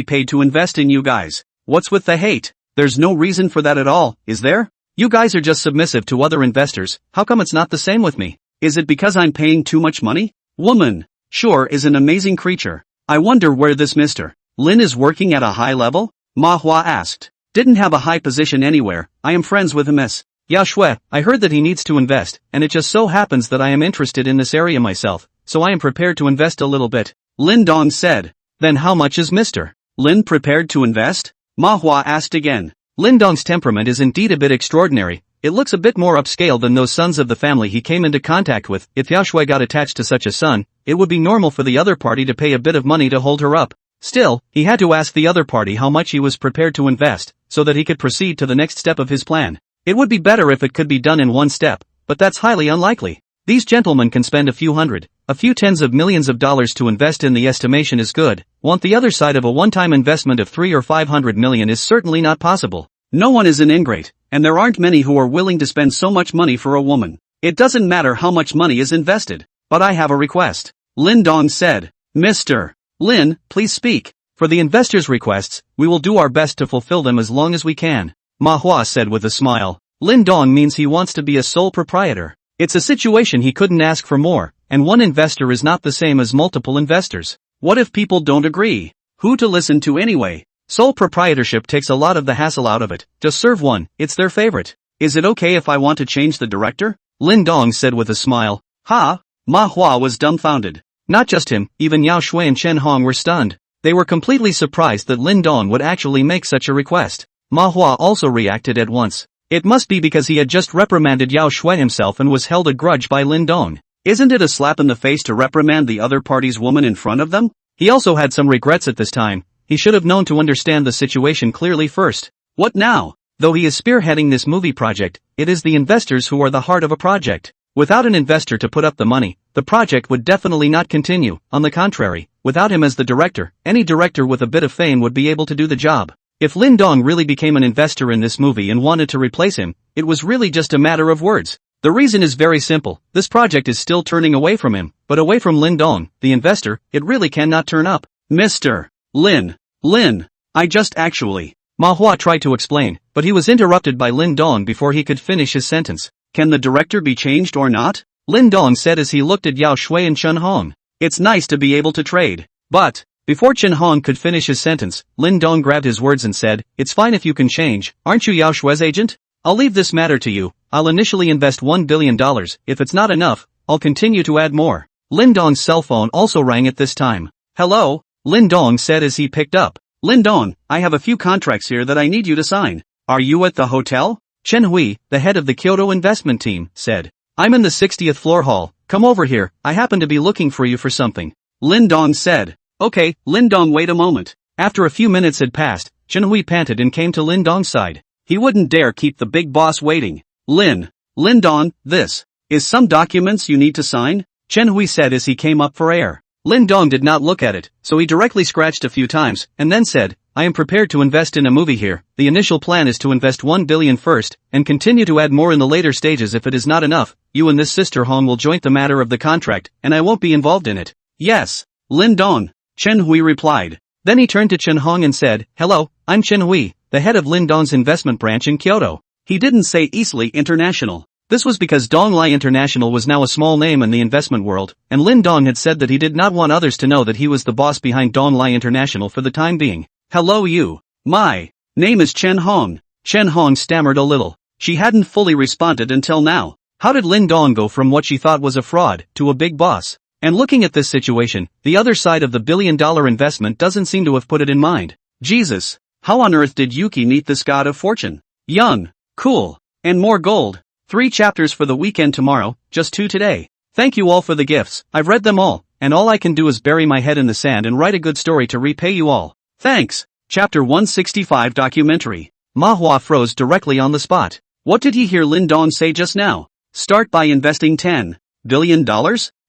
paid to invest in you guys. What's with the hate? There's no reason for that at all, is there? You guys are just submissive to other investors, how come it's not the same with me? Is it because I'm paying too much money? Woman, sure is an amazing creature. I wonder where this Mr. Lin is working at a high level? Manhwa asked. Didn't have a high position anywhere, I am friends with Ms. Yao Shui, I heard that he needs to invest, and it just so happens that I am interested in this area myself, so I am prepared to invest a little bit. Lin Dong said. Then how much is Mr. Lin prepared to invest? Manhwa asked again. Lin Dong's temperament is indeed a bit extraordinary, it looks a bit more upscale than those sons of the family he came into contact with. If Yao Shui got attached to such a son, it would be normal for the other party to pay a bit of money to hold her up. Still, he had to ask the other party how much he was prepared to invest, so that he could proceed to the next step of his plan. It would be better if it could be done in one step, but that's highly unlikely. These gentlemen can spend a few hundred, a few tens of millions of dollars to invest in the estimation is good, want the other side of a one-time investment of 300 or 500 million is certainly not possible. No one is an ingrate, and there aren't many who are willing to spend so much money for a woman. It doesn't matter how much money is invested, but I have a request. Lin Dong said. Mr. Lin, please speak. For the investors' requests, we will do our best to fulfill them as long as we can, Manhwa said with a smile. Lin Dong means he wants to be a sole proprietor. It's a situation he couldn't ask for more, and one investor is not the same as multiple investors. What if people don't agree? Who to listen to anyway? Sole proprietorship takes a lot of the hassle out of it. Just serve one, it's their favorite. Is it okay if I want to change the director? Lin Dong said with a smile. Ha! Manhwa was dumbfounded. Not just him, even Yao Shui and Chen Hong were stunned. They were completely surprised that Lin Dong would actually make such a request. Manhwa also reacted at once. It must be because he had just reprimanded Yao Shui himself and was held a grudge by Lin Dong. Isn't it a slap in the face to reprimand the other party's woman in front of them? He also had some regrets at this time. He should have known to understand the situation clearly first. What now? Though he is spearheading this movie project, it is the investors who are the heart of a project. Without an investor to put up the money, the project would definitely not continue. On the contrary, without him as the director, any director with a bit of fame would be able to do the job. If Lin Dong really became an investor in this movie and wanted to replace him, it was really just a matter of words. The reason is very simple. This project is still turning away from him, but away from Lin Dong, the investor, it really cannot turn up. Mr. Lin, I just actually... Manhwa tried to explain, but he was interrupted by Lin Dong before he could finish his sentence. Can the director be changed or not? Lin Dong said as he looked at Yao Shui and Chen Hong. It's nice to be able to trade. But, before Chen Hong could finish his sentence, Lin Dong grabbed his words and said, it's fine if you can change, aren't you Yao Shui's agent? I'll leave this matter to you. I'll initially invest $1 billion, if it's not enough, I'll continue to add more. Lin Dong's cell phone also rang at this time. Hello? Lin Dong said as he picked up. Lin Dong, I have a few contracts here that I need you to sign. Are you at the hotel? Chen Hui, the head of the Kyoto investment team, said. I'm in the 60th floor hall, come over here, I happen to be looking for you for something. Lin Dong said. Okay, Lin Dong, wait a moment. After a few minutes had passed, Chen Hui panted and came to Lin Dong's side. He wouldn't dare keep the big boss waiting. Lin Dong, this is some documents you need to sign? Chen Hui said as he came up for air. Lin Dong did not look at it, so he directly scratched a few times, and then said, I am prepared to invest in a movie here. The initial plan is to invest $1 billion first, and continue to add more in the later stages if it is not enough. You and this sister Hong will joint the matter of the contract, and I won't be involved in it. Yes, Lin Dong, Chen Hui replied. Then he turned to Chen Hong and said, Hello, I'm Chen Hui, the head of Lin Dong's investment branch in Kyoto. He didn't say Eastleigh International. This was because Donglai International was now a small name in the investment world, and Lin Dong had said that he did not want others to know that he was the boss behind Donglai International for the time being. Hello you. My name is Chen Hong. Chen Hong stammered a little. She hadn't fully responded until now. How did Lin Dong go from what she thought was a fraud to a big boss? And looking at this situation, the other side of the billion-dollar investment doesn't seem to have put it in mind. Jesus, how on earth did Yuki meet this god of fortune? Young, cool, and more gold. 3 chapters for the weekend tomorrow, just 2 today. Thank you all for the gifts, I've read them all, and all I can do is bury my head in the sand and write a good story to repay you all. Thanks. Chapter 165 Documentary. Manhwa froze directly on the spot. What did he hear Lin Dong say just now? Start by investing $10 billion?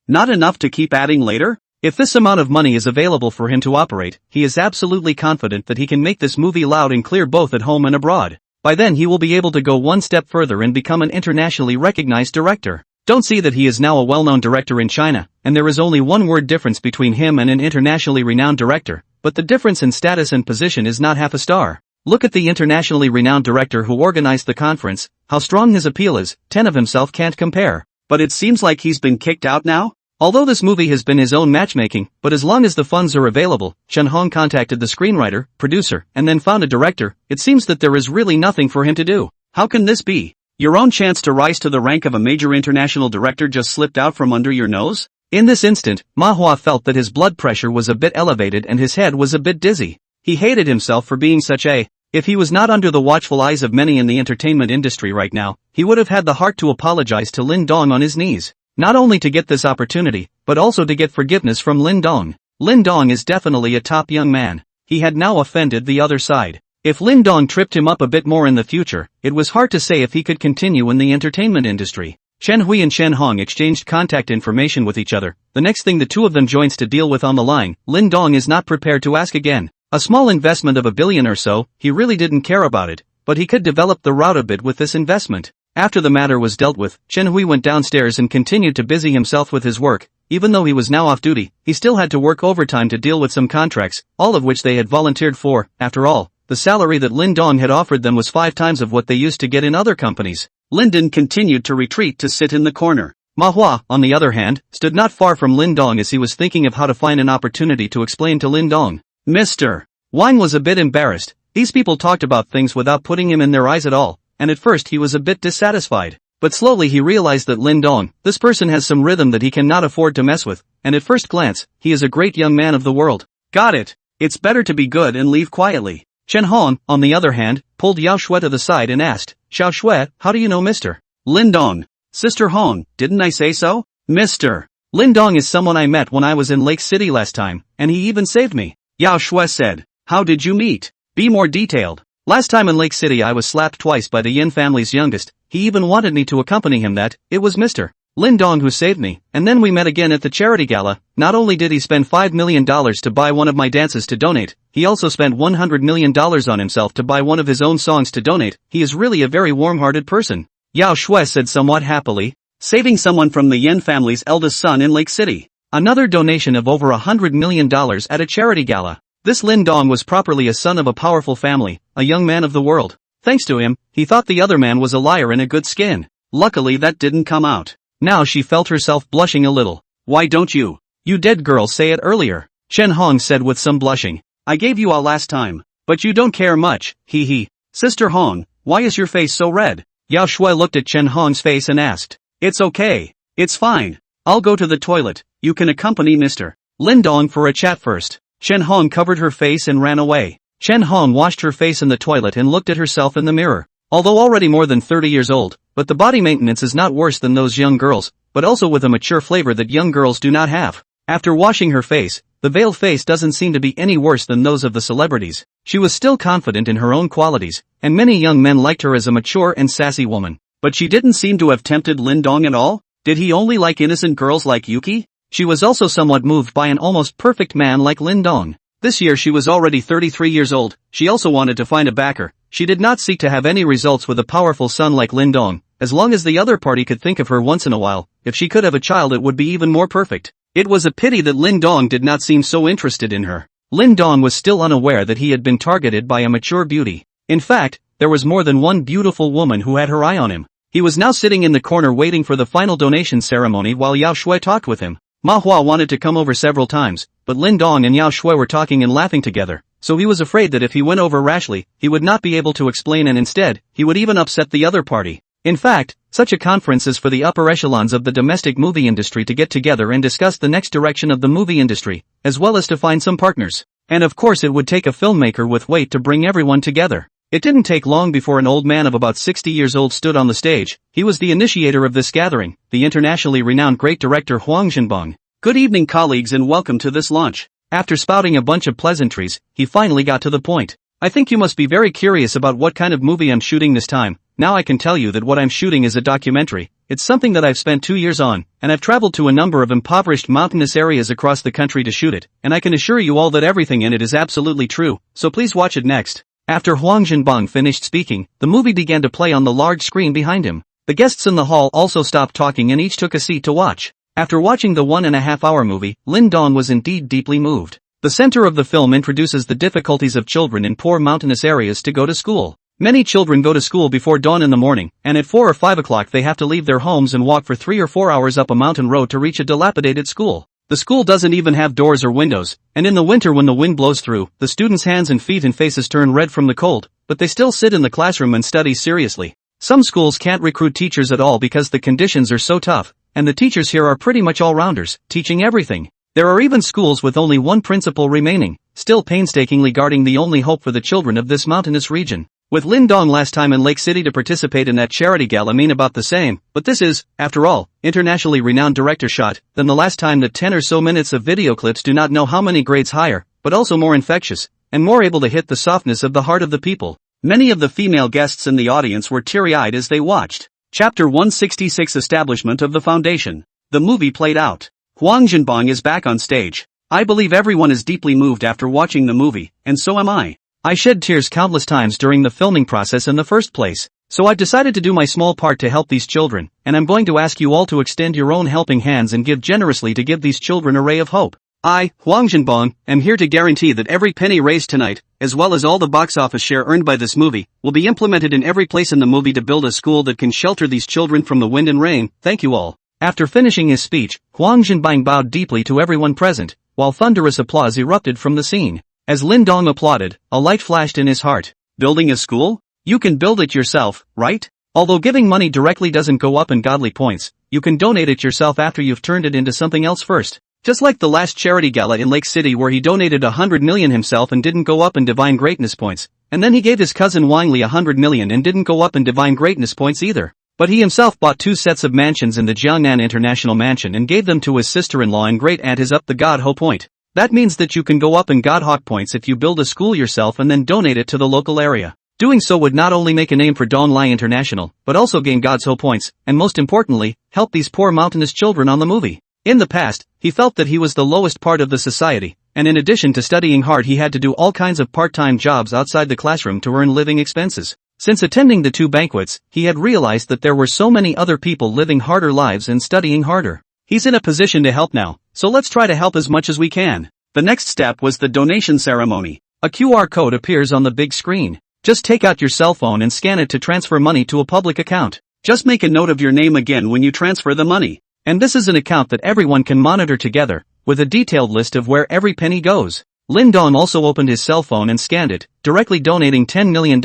Not enough to keep adding later? If this amount of money is available for him to operate, he is absolutely confident that he can make this movie loud and clear both at home and abroad. By then he will be able to go one step further and become an internationally recognized director. Don't see that he is now a well-known director in China, and there is only one word difference between him and an internationally renowned director, but the difference in status and position is not half a star. Look at the internationally renowned director who organized the conference, how strong his appeal is, 10 of himself can't compare. But it seems like he's been kicked out now? Although this movie has been his own matchmaking, but as long as the funds are available, Chen Hong contacted the screenwriter, producer, and then found a director, it seems that there is really nothing for him to do. How can this be? Your own chance to rise to the rank of a major international director just slipped out from under your nose? In this instant, Manhwa felt that his blood pressure was a bit elevated and his head was a bit dizzy. He hated himself for being such a... If he was not under the watchful eyes of many in the entertainment industry right now, he would have had the heart to apologize to Lin Dong on his knees. Not only to get this opportunity, but also to get forgiveness from Lin Dong. Lin Dong is definitely a top young man. He had now offended the other side. If Lin Dong tripped him up a bit more in the future, it was hard to say if he could continue in the entertainment industry. Chen Hui and Chen Hong exchanged contact information with each other. The next thing the two of them joins to deal with on the line, Lin Dong is not prepared to ask again. A small investment of $1 billion or so, he really didn't care about it, but he could develop the route a bit with this investment. After the matter was dealt with, Chen Hui went downstairs and continued to busy himself with his work. even though he was now off duty, he still had to work overtime to deal with some contracts, all of which they had volunteered for. After all, the salary that Lin Dong had offered them was 5 times of what they used to get in other companies. Linden continued to retreat to sit in the corner. Manhwa, on the other hand, stood not far from Lin Dong as he was thinking of how to find an opportunity to explain to Lin Dong. Mr. Wang was a bit embarrassed. These people talked about things without putting him in their eyes at all, and at first he was a bit dissatisfied. But slowly he realized that Lin Dong, this person has some rhythm that he cannot afford to mess with, and at first glance, he is a great young man of the world. Got it. It's better to be good and leave quietly. Chen Hong, on the other hand, pulled Yao Shui to the side and asked, Xiao Shui, how do you know Mr. Lin Dong? Sister Hong, didn't I say so? Mr. Lin Dong is someone I met when I was in Lake City last time, and he even saved me. Yao Shui said. How did you meet? Be more detailed. Last time in Lake City I was slapped twice by the Yin family's youngest. He even wanted me to accompany him. It was Mr. Lin Dong who saved me, and then we met again at the charity gala. Not only did he spend $5 million to buy one of my dances to donate, he also spent $100 million on himself to buy one of his own songs to donate. He is really a very warm-hearted person. Yao Shui said somewhat happily. Saving someone from the Yin family's eldest son in Lake City. Another donation of over $100 million at a charity gala. This Lin Dong was properly a son of a powerful family, a young man of the world. Thanks to him, he thought the other man was a liar in a good skin. Luckily that didn't come out. Now she felt herself blushing a little. Why don't you dead girl say it earlier? Chen Hong said with some blushing. I gave you all last time. But you don't care much, hee hee. Sister Hong, why is your face so red? Yao Shui looked at Chen Hong's face and asked. It's okay. It's fine. I'll go to the toilet. You can accompany Mr. Lin Dong for a chat first. Chen Hong covered her face and ran away. Chen Hong washed her face in the toilet and looked at herself in the mirror. Although already more than 30 years old, but the body maintenance is not worse than those young girls, but also with a mature flavor that young girls do not have. After washing her face, the veiled face doesn't seem to be any worse than those of the celebrities. She was still confident in her own qualities, and many young men liked her as a mature and sassy woman. But she didn't seem to have tempted Lin Dong at all? Did he only like innocent girls like Yuki? She was also somewhat moved by an almost perfect man like Lin Dong. This year she was already 33 years old. She also wanted to find a backer. She did not seek to have any results with a powerful son like Lin Dong, as long as the other party could think of her once in a while. If she could have a child it would be even more perfect. It was a pity that Lin Dong did not seem so interested in her. Lin Dong was still unaware that he had been targeted by a mature beauty. In fact, there was more than one beautiful woman who had her eye on him. He was now sitting in the corner waiting for the final donation ceremony while Yao Shui talked with him. Manhwa wanted to come over several times, but Lin Dong and Yao Shui were talking and laughing together, so he was afraid that if he went over rashly, he would not be able to explain and instead, he would even upset the other party. In fact, such a conference is for the upper echelons of the domestic movie industry to get together and discuss the next direction of the movie industry, as well as to find some partners. And of course it would take a filmmaker with weight to bring everyone together. It didn't take long before an old man of about 60 years old stood on the stage. He was the initiator of this gathering, the internationally renowned great director Huang Zhenbang. Good evening colleagues and welcome to this launch. After spouting a bunch of pleasantries, he finally got to the point. I think you must be very curious about what kind of movie I'm shooting this time. Now I can tell you that what I'm shooting is a documentary. It's something that I've spent 2 years on, and I've traveled to a number of impoverished mountainous areas across the country to shoot it, and I can assure you all that everything in it is absolutely true, so please watch it next. After Huang Zhenbang finished speaking, the movie began to play on the large screen behind him. The guests in the hall also stopped talking and each took a seat to watch. After watching the 1.5-hour movie, Lin Dong was indeed deeply moved. The center of the film introduces the difficulties of children in poor mountainous areas to go to school. Many children go to school before dawn in the morning, and at 4 or 5 o'clock they have to leave their homes and walk for 3 or 4 hours up a mountain road to reach a dilapidated school. The school doesn't even have doors or windows, and in the winter when the wind blows through, the students' hands and feet and faces turn red from the cold, but they still sit in the classroom and study seriously. Some schools can't recruit teachers at all because the conditions are so tough, and the teachers here are pretty much all-rounders, teaching everything. There are even schools with only one principal remaining, still painstakingly guarding the only hope for the children of this mountainous region. With Lin Dong last time in Lake City to participate in that charity gala mean about the same, but this is, after all, internationally renowned director shot, than the last time that 10 or so minutes of video clips do not know how many grades higher, but also more infectious, and more able to hit the softness of the heart of the people. Many of the female guests in the audience were teary-eyed as they watched. Chapter 166 Establishment of the Foundation. The movie played out. Huang Zhenbang is back on stage. I believe everyone is deeply moved after watching the movie, and so am I. I shed tears countless times during the filming process in the first place, So I've decided to do my small part to help these children, and I'm going to ask you all to extend your own helping hands and give generously to give these children a ray of hope. I, Huang Zhenbong, am here to guarantee that every penny raised tonight, as well as all the box office share earned by this movie, will be implemented in every place in the movie to build a school that can shelter these children from the wind and rain. Thank you all. After finishing his speech, Huang Zhenbong bowed deeply to everyone present, while thunderous applause erupted from the scene. As Lin Dong applauded, a light flashed in his heart. Building a school? You can build it yourself, right? Although giving money directly doesn't go up in godly points, you can donate it yourself after you've turned it into something else first. Just like the last charity gala in Lake City where he donated 100 million himself and didn't go up in divine greatness points, and then he gave his cousin Wang Li 100 million and didn't go up in divine greatness points either. But he himself bought 2 sets of mansions in the Jiangnan International Mansion and gave them to his sister-in-law and great-aunt his up the God Ho point. That means that you can go up in God Hawk points if you build a school yourself and then donate it to the local area. Doing so would not only make a name for Dong Lai International, but also gain God's Ho points, and most importantly, help these poor mountainous children on the movie. In the past, he felt that he was the lowest part of the society, and in addition to studying hard he had to do all kinds of part-time jobs outside the classroom to earn living expenses. Since attending the 2 banquets, he had realized that there were so many other people living harder lives and studying harder. He's in a position to help now, so let's try to help as much as we can. The next step was the donation ceremony. A QR code appears on the big screen. Just take out your cell phone and scan it to transfer money to a public account. Just make a note of your name again when you transfer the money. And this is an account that everyone can monitor together, with a detailed list of where every penny goes. Lin Dong also opened his cell phone and scanned it, directly donating $10 million,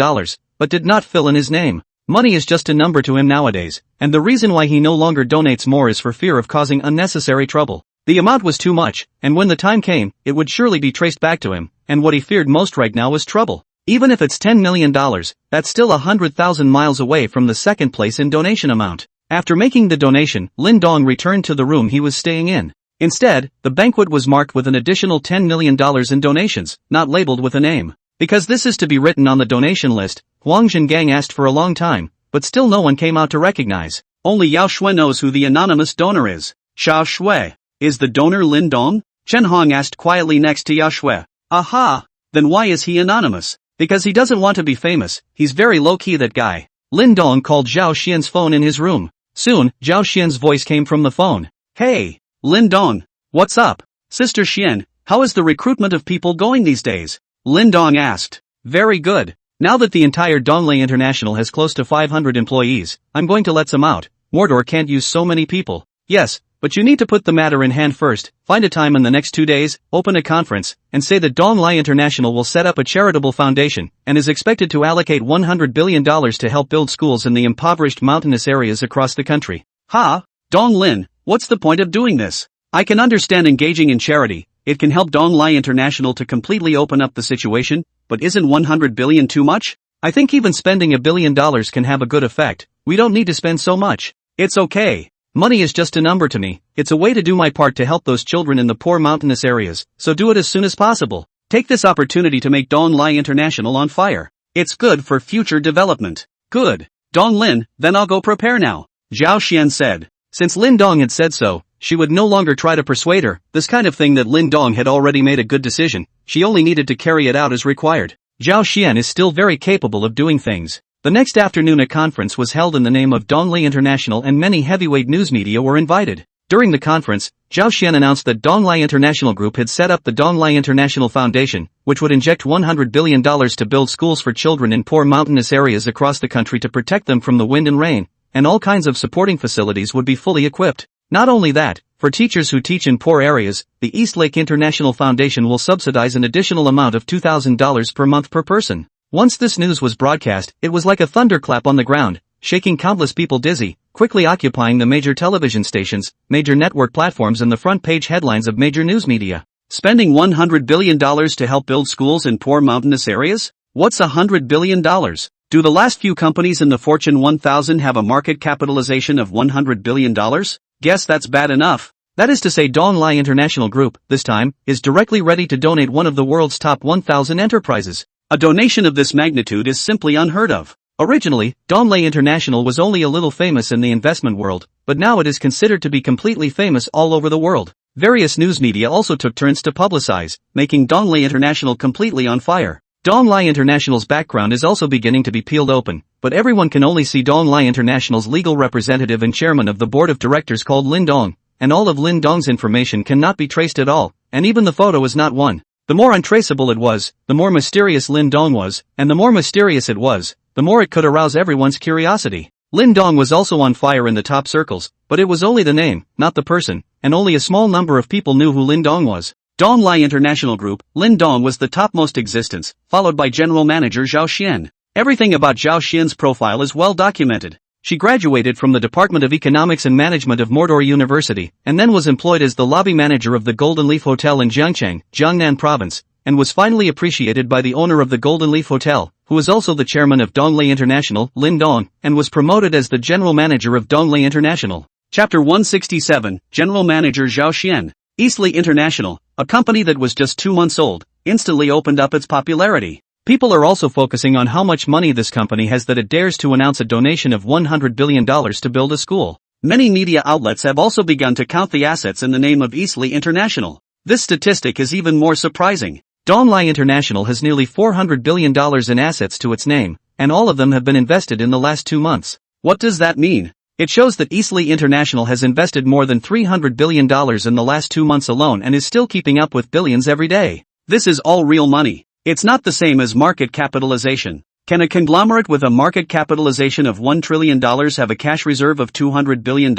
but did not fill in his name. Money is just a number to him nowadays, and the reason why he no longer donates more is for fear of causing unnecessary trouble. The amount was too much, and when the time came, it would surely be traced back to him, and what he feared most right now was trouble. Even if it's $10 million, that's still 100,000 miles away from the second place in donation amount. After making the donation, Lin Dong returned to the room he was staying in. Instead, the banquet was marked with an additional $10 million in donations, not labeled with a name. Because this is to be written on the donation list, Huang Zhengang asked for a long time, but still no one came out to recognize. Only Yao Shui knows who the anonymous donor is. Xiao Shui. Is the donor Lin Dong? Chen Hong asked quietly next to Yao Shui. Aha! Then why is he anonymous? Because he doesn't want to be famous, he's very low-key that guy. Lin Dong called Zhao Xian's phone in his room. Soon, Zhao Xian's voice came from the phone. Hey, Lin Dong. What's up? Sister Xian, how is the recruitment of people going these days? Lin Dong asked. Very good. Now that the entire Donglei International has close to 500 employees, I'm going to let some out. Mordor can't use so many people. Yes, but you need to put the matter in hand first, find a time in the next 2 days, open a conference, and say that Donglei International will set up a charitable foundation, and is expected to allocate $100 billion to help build schools in the impoverished mountainous areas across the country. Ha! Dong Lin, what's the point of doing this? I can understand engaging in charity, it can help Donglei International to completely open up the situation, but isn't 100 billion too much? I think even spending $1 billion can have a good effect, we don't need to spend so much. It's okay. Money is just a number to me, it's a way to do my part to help those children in the poor mountainous areas, so do it as soon as possible. Take this opportunity to make Dong Lai International on fire. It's good for future development. Good. Dong Lin, then I'll go prepare now. Zhao Xian said. Since Lin Dong had said so, she would no longer try to persuade her, this kind of thing that Lin Dong had already made a good decision, she only needed to carry it out as required. Zhao Xian is still very capable of doing things. The next afternoon a conference was held in the name of Donglei International and many heavyweight news media were invited. During the conference, Zhao Xian announced that Donglei International Group had set up the Donglei International Foundation, which would inject $100 billion to build schools for children in poor mountainous areas across the country to protect them from the wind and rain, and all kinds of supporting facilities would be fully equipped. Not only that, for teachers who teach in poor areas, the East Lake International Foundation will subsidize an additional amount of $2,000 per month per person. Once this news was broadcast, it was like a thunderclap on the ground, shaking countless people dizzy, quickly occupying the major television stations, major network platforms and the front page headlines of major news media. Spending $100 billion to help build schools in poor mountainous areas? What's $100 billion? Do the last few companies in the Fortune 1000 have a market capitalization of $100 billion? Guess that's bad enough. That is to say Donglei International Group, this time, is directly ready to donate one of the world's top 1,000 enterprises. A donation of this magnitude is simply unheard of. Originally, Donglei International was only a little famous in the investment world, but now it is considered to be completely famous all over the world. Various news media also took turns to publicize, making Donglei International completely on fire. Donglai International's background is also beginning to be peeled open, but everyone can only see Donglai International's legal representative and chairman of the board of directors called Lin Dong, and all of Lin Dong's information cannot be traced at all, and even the photo is not one. The more untraceable it was, the more mysterious Lin Dong was, and the more mysterious it was, the more it could arouse everyone's curiosity. Lin Dong was also on fire in the top circles, but it was only the name, not the person, and only a small number of people knew who Lin Dong was. Donglai International Group, Lin Dong was the topmost existence, followed by General Manager Zhao Xian. Everything about Zhao Xian's profile is well documented. She graduated from the Department of Economics and Management of Mordor University, and then was employed as the lobby manager of the Golden Leaf Hotel in Jiangcheng, Jiangnan Province, and was finally appreciated by the owner of the Golden Leaf Hotel, who was also the chairman of Donglai International, Lin Dong, and was promoted as the general manager of Donglai International. Chapter 167, General Manager Zhao Xian. Eastleigh International, a company that was just 2 months old, instantly opened up its popularity. People are also focusing on how much money this company has that it dares to announce a donation of $100 billion to build a school. Many media outlets have also begun to count the assets in the name of Eastleigh International. This statistic is even more surprising. Donglai International has nearly $400 billion in assets to its name, and all of them have been invested in the last 2 months. What does that mean? It shows that Eastleigh International has invested more than $300 billion in the last 2 months alone and is still keeping up with billions every day. This is all real money. It's not the same as market capitalization. Can a conglomerate with a market capitalization of $1 trillion have a cash reserve of $200 billion?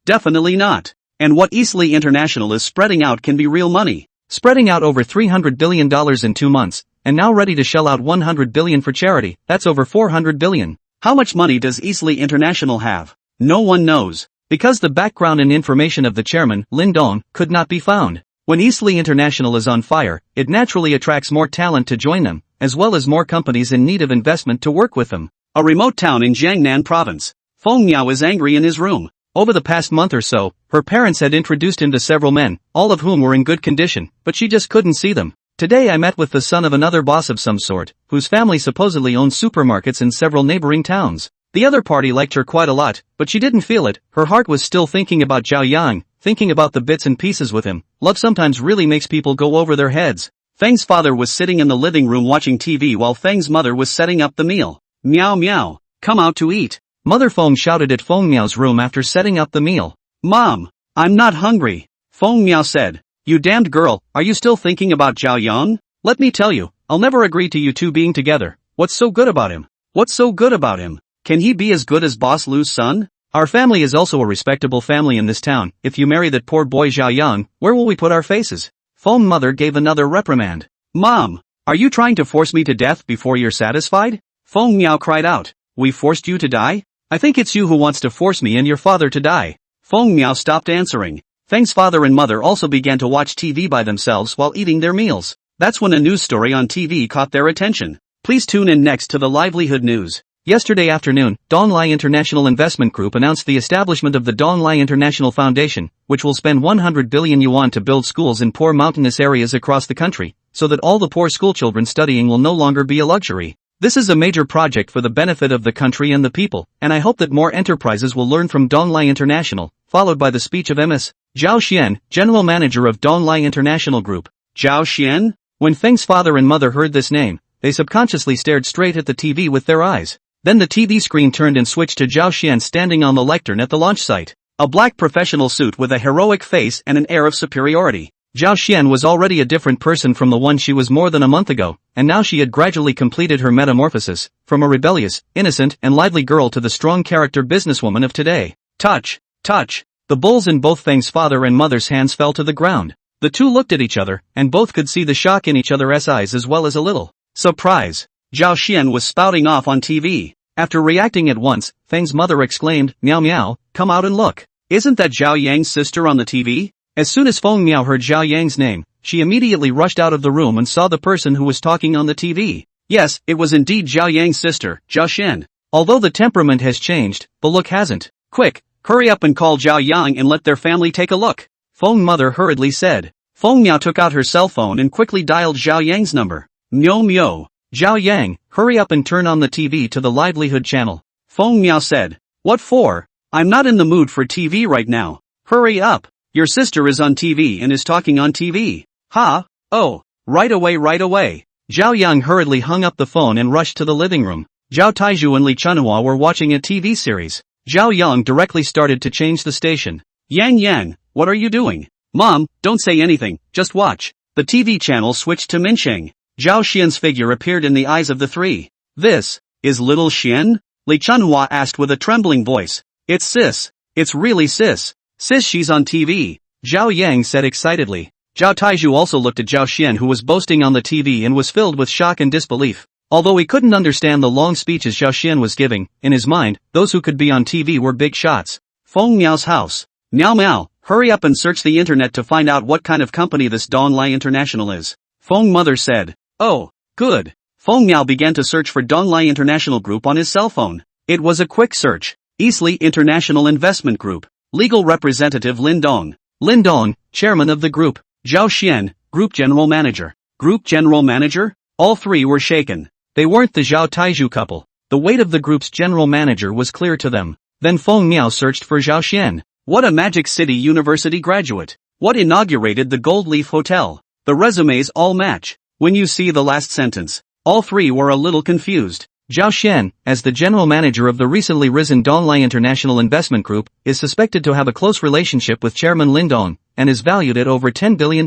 Definitely not. And what Eastleigh International is spreading out can be real money. Spreading out over $300 billion in 2 months, and now ready to shell out $100 billion for charity, that's over $400 billion. How much money does Eastleigh International have? No one knows, because the background and information of the chairman, Lin Dong, could not be found. When Eastleigh International is on fire, it naturally attracts more talent to join them, as well as more companies in need of investment to work with them. A remote town in Jiangnan Province. Feng Miao is angry in his room. Over the past month or so, her parents had introduced him to several men, all of whom were in good condition, but she just couldn't see them. Today I met with the son of another boss of some sort, whose family supposedly owns supermarkets in several neighboring towns. The other party liked her quite a lot, but she didn't feel it. Her heart was still thinking about Zhao Yang, thinking about the bits and pieces with him. Love sometimes really makes people go over their heads. Feng's father was sitting in the living room watching TV while Feng's mother was setting up the meal. Meow meow, come out to eat. Mother Feng shouted at Feng Miao's room after setting up the meal. Mom, I'm not hungry. Feng Miao said. You damned girl, are you still thinking about Zhao Yang? Let me tell you, I'll never agree to you two being together. What's so good about him? What's so good about him? Can he be as good as Boss Lu's son? Our family is also a respectable family in this town. If you marry that poor boy Zhao Yang, where will we put our faces? Feng's mother gave another reprimand. Mom, are you trying to force me to death before you're satisfied? Feng Miao cried out. We forced you to die? I think it's you who wants to force me and your father to die. Feng Miao stopped answering. Feng's father and mother also began to watch TV by themselves while eating their meals. That's when a news story on TV caught their attention. Please tune in next to the livelihood news. Yesterday afternoon, Donglai International Investment Group announced the establishment of the Donglai International Foundation, which will spend 100 billion yuan to build schools in poor mountainous areas across the country, so that all the poor schoolchildren studying will no longer be a luxury. This is a major project for the benefit of the country and the people, and I hope that more enterprises will learn from Donglai International, followed by the speech of Ms. Zhao Xian, General Manager of Donglai International Group. Zhao Xian? When Feng's father and mother heard this name, they subconsciously stared straight at the TV with their eyes. Then the TV screen turned and switched to Zhao Xian standing on the lectern at the launch site. A black professional suit with a heroic face and an air of superiority. Zhao Xian was already a different person from the one she was more than a month ago, and now she had gradually completed her metamorphosis, from a rebellious, innocent, and lively girl to the strong character businesswoman of today. Touch, touch. The bowls in both Feng's father and mother's hands fell to the ground. The two looked at each other, and both could see the shock in each other's eyes as well as a little surprise. Zhao Xian was spouting off on TV. After reacting at once, Feng's mother exclaimed, Meow meow, come out and look. Isn't that Zhao Yang's sister on the TV? As soon as Feng Miao heard Zhao Yang's name, she immediately rushed out of the room and saw the person who was talking on the TV. Yes, it was indeed Zhao Yang's sister, Zhao Xian. Although the temperament has changed, the look hasn't. Quick, hurry up and call Zhao Yang and let their family take a look. Feng's mother hurriedly said. Feng Miao took out her cell phone and quickly dialed Zhao Yang's number. Meow meow. Zhao Yang, hurry up and turn on the TV to the livelihood channel. Feng Miao said. What for? I'm not in the mood for TV right now. Hurry up. Your sister is on TV and is talking on TV. Ha? Oh, right away right away. Zhao Yang hurriedly hung up the phone and rushed to the living room. Zhao Taizhu and Li Chunhua were watching a TV series. Zhao Yang directly started to change the station. Yang, what are you doing? Mom, don't say anything, just watch. The TV channel switched to Minsheng. Zhao Xian's figure appeared in the eyes of the three. This is little Xian? Li Chunhua asked with a trembling voice. It's sis. It's really sis. Sis, she's on TV. Zhao Yang said excitedly. Zhao Taizhu also looked at Zhao Xian, who was boasting on the TV, and was filled with shock and disbelief. Although he couldn't understand the long speeches Zhao Xian was giving, in his mind, those who could be on TV were big shots. Feng Miao's house. Miao, hurry up and search the internet to find out what kind of company this Donglai International is. Feng mother said. Oh, good. Feng Miao began to search for Donglai International Group on his cell phone. It was a quick search. Eastleigh International Investment Group. Legal representative Lin Dong. Lin Dong, chairman of the group. Zhao Xian, group general manager. Group general manager? All three were shaken. They weren't the Zhao Taizhu couple. The weight of the group's general manager was clear to them. Then Feng Miao searched for Zhao Xian. What a Magic City University graduate. What inaugurated the Gold Leaf Hotel? The resumes all match. When you see the last sentence, all three were a little confused. Zhao Xian, as the general manager of the recently risen Donglai International Investment Group, is suspected to have a close relationship with Chairman Lin Dong, and is valued at over $10 billion.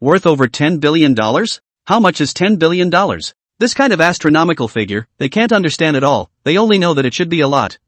Worth over $10 billion? How much is $10 billion? This kind of astronomical figure, they can't understand at all. They only know that it should be a lot,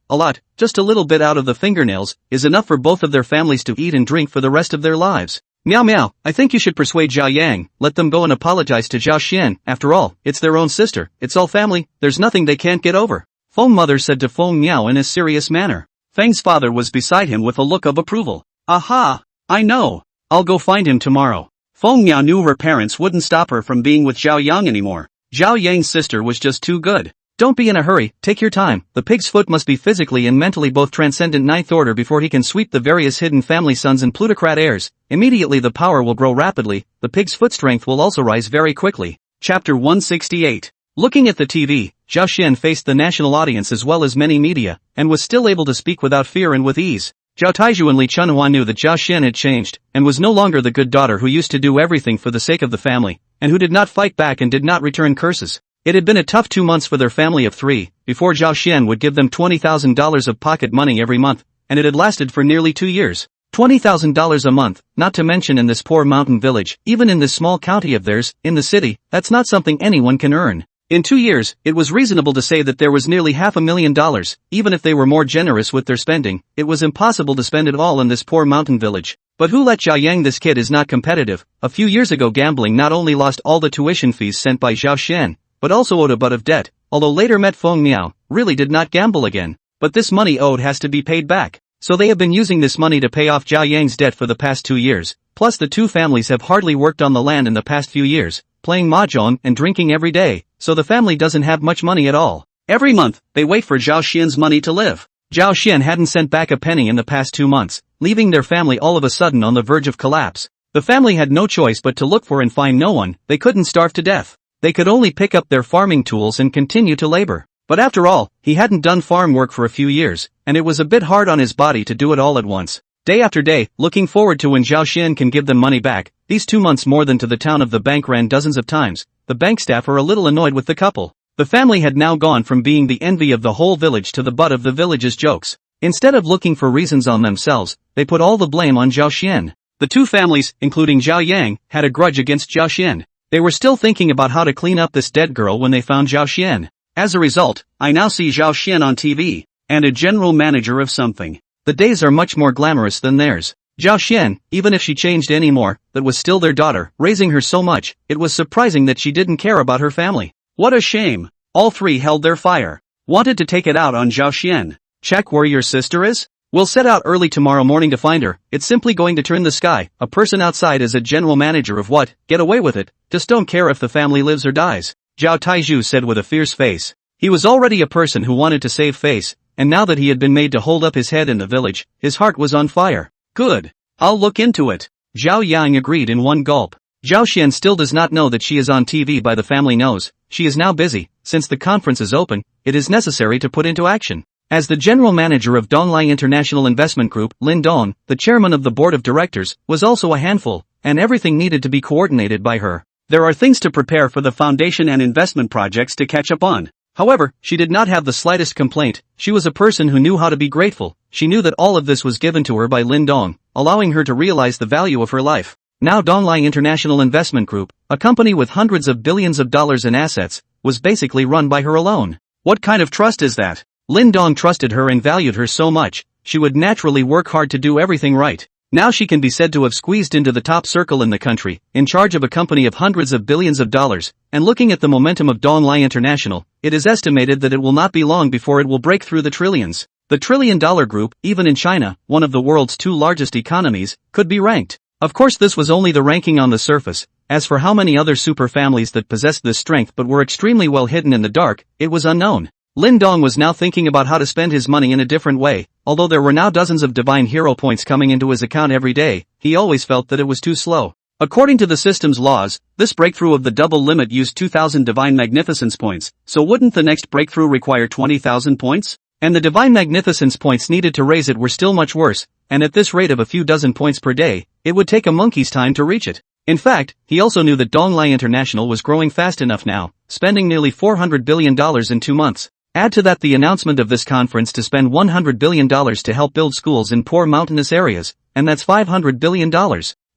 just a little bit out of the fingernails, is enough for both of their families to eat and drink for the rest of their lives. Miao, I think you should persuade Zhao Yang, let them go and apologize to Zhao Xian. After all, it's their own sister, it's all family, there's nothing they can't get over. Feng mother said to Feng Miao in a serious manner. Feng's father was beside him with a look of approval. Aha! I know. I'll go find him tomorrow. Feng Miao knew her parents wouldn't stop her from being with Zhao Yang anymore. Zhao Yang's sister was just too good. Don't be in a hurry, take your time. The pig's foot must be physically and mentally both transcendent ninth order before he can sweep the various hidden family sons and plutocrat heirs. Immediately the power will grow rapidly, the pig's foot strength will also rise very quickly. Chapter 168. Looking at the TV, Zhao Xian faced the national audience as well as many media, and was still able to speak without fear and with ease. Zhao Taizhu and Li Chunhua knew that Zhao Xian had changed, and was no longer the good daughter who used to do everything for the sake of the family, and who did not fight back and did not return curses. It had been a tough 2 months for their family of three, before Zhao Xian would give them $20,000 of pocket money every month, and it had lasted for nearly 2 years. $20,000 a month, not to mention in this poor mountain village, even in this small county of theirs, in the city, that's not something anyone can earn. In 2 years, it was reasonable to say that there was nearly $500,000, even if they were more generous with their spending. It was impossible to spend it all in this poor mountain village. But who let Zhao Yang? This kid is not competitive. A few years ago gambling not only lost all the tuition fees sent by Zhao Xian, but also owed a butt of debt, although later met Feng Miao, really did not gamble again. But this money owed has to be paid back. So they have been using this money to pay off Zhao Yang's debt for the past 2 years, plus the two families have hardly worked on the land in the past few years, playing mahjong and drinking every day, so the family doesn't have much money at all. Every month, they wait for Zhao Xian's money to live. Zhao Xian hadn't sent back a penny in the past 2 months, leaving their family all of a sudden on the verge of collapse. The family had no choice but to look for and find no one. They couldn't starve to death. They could only pick up their farming tools and continue to labor. But after all, he hadn't done farm work for a few years, and it was a bit hard on his body to do it all at once. Day after day, looking forward to when Zhao Xian can give them money back. These 2 months more than to the town of the bank ran dozens of times. The bank staff are a little annoyed with the couple. The family had now gone from being the envy of the whole village to the butt of the village's jokes. Instead of looking for reasons on themselves, they put all the blame on Zhao Xian. The two families, including Zhao Yang, had a grudge against Zhao Xian. They were still thinking about how to clean up this dead girl when they found Zhao Xian. As a result, I now see Zhao Xian on TV, and a general manager of something. The days are much more glamorous than theirs. Zhao Xian, even if she changed any more, that was still their daughter, raising her so much, it was surprising that she didn't care about her family. What a shame. All three held their fire. Wanted to take it out on Zhao Xian. Check where your sister is? We'll set out early tomorrow morning to find her. It's simply going to turn the sky. A person outside is a general manager of what? Get away with it. Just don't care if the family lives or dies. Zhao Taizhu said with a fierce face. He was already a person who wanted to save face, and now that he had been made to hold up his head in the village, his heart was on fire. Good. I'll look into it. Zhao Yang agreed in one gulp. Zhao Xian still does not know that she is on TV by the family knows. She is now busy. Since the conference is open, it is necessary to put into action. As the general manager of Donglai International Investment Group, Lin Dong, the chairman of the board of directors, was also a handful, and everything needed to be coordinated by her. There are things to prepare for the foundation and investment projects to catch up on. However, she did not have the slightest complaint. She was a person who knew how to be grateful. She knew that all of this was given to her by Lin Dong, allowing her to realize the value of her life. Now Donglai International Investment Group, a company with hundreds of billions of dollars in assets, was basically run by her alone. What kind of trust is that? Lin Dong trusted her and valued her so much, she would naturally work hard to do everything right. Now she can be said to have squeezed into the top circle in the country, in charge of a company of hundreds of billions of dollars, and looking at the momentum of Donglai International, it is estimated that it will not be long before it will break through the trillions. The trillion-dollar group, even in China, one of the world's two largest economies, could be ranked. Of course, this was only the ranking on the surface. As for how many other super families that possessed this strength but were extremely well hidden in the dark, it was unknown. Lin Dong was now thinking about how to spend his money in a different way. Although there were now dozens of divine hero points coming into his account every day, he always felt that it was too slow. According to the system's laws, this breakthrough of the double limit used 2,000 divine magnificence points, so wouldn't the next breakthrough require 20,000 points? And the divine magnificence points needed to raise it were still much worse, and at this rate of a few dozen points per day, it would take a monkey's time to reach it. In fact, he also knew that Donglai International was growing fast enough now, spending nearly $400 billion in 2 months. Add to that the announcement of this conference to spend $100 billion to help build schools in poor mountainous areas, and that's $500 billion.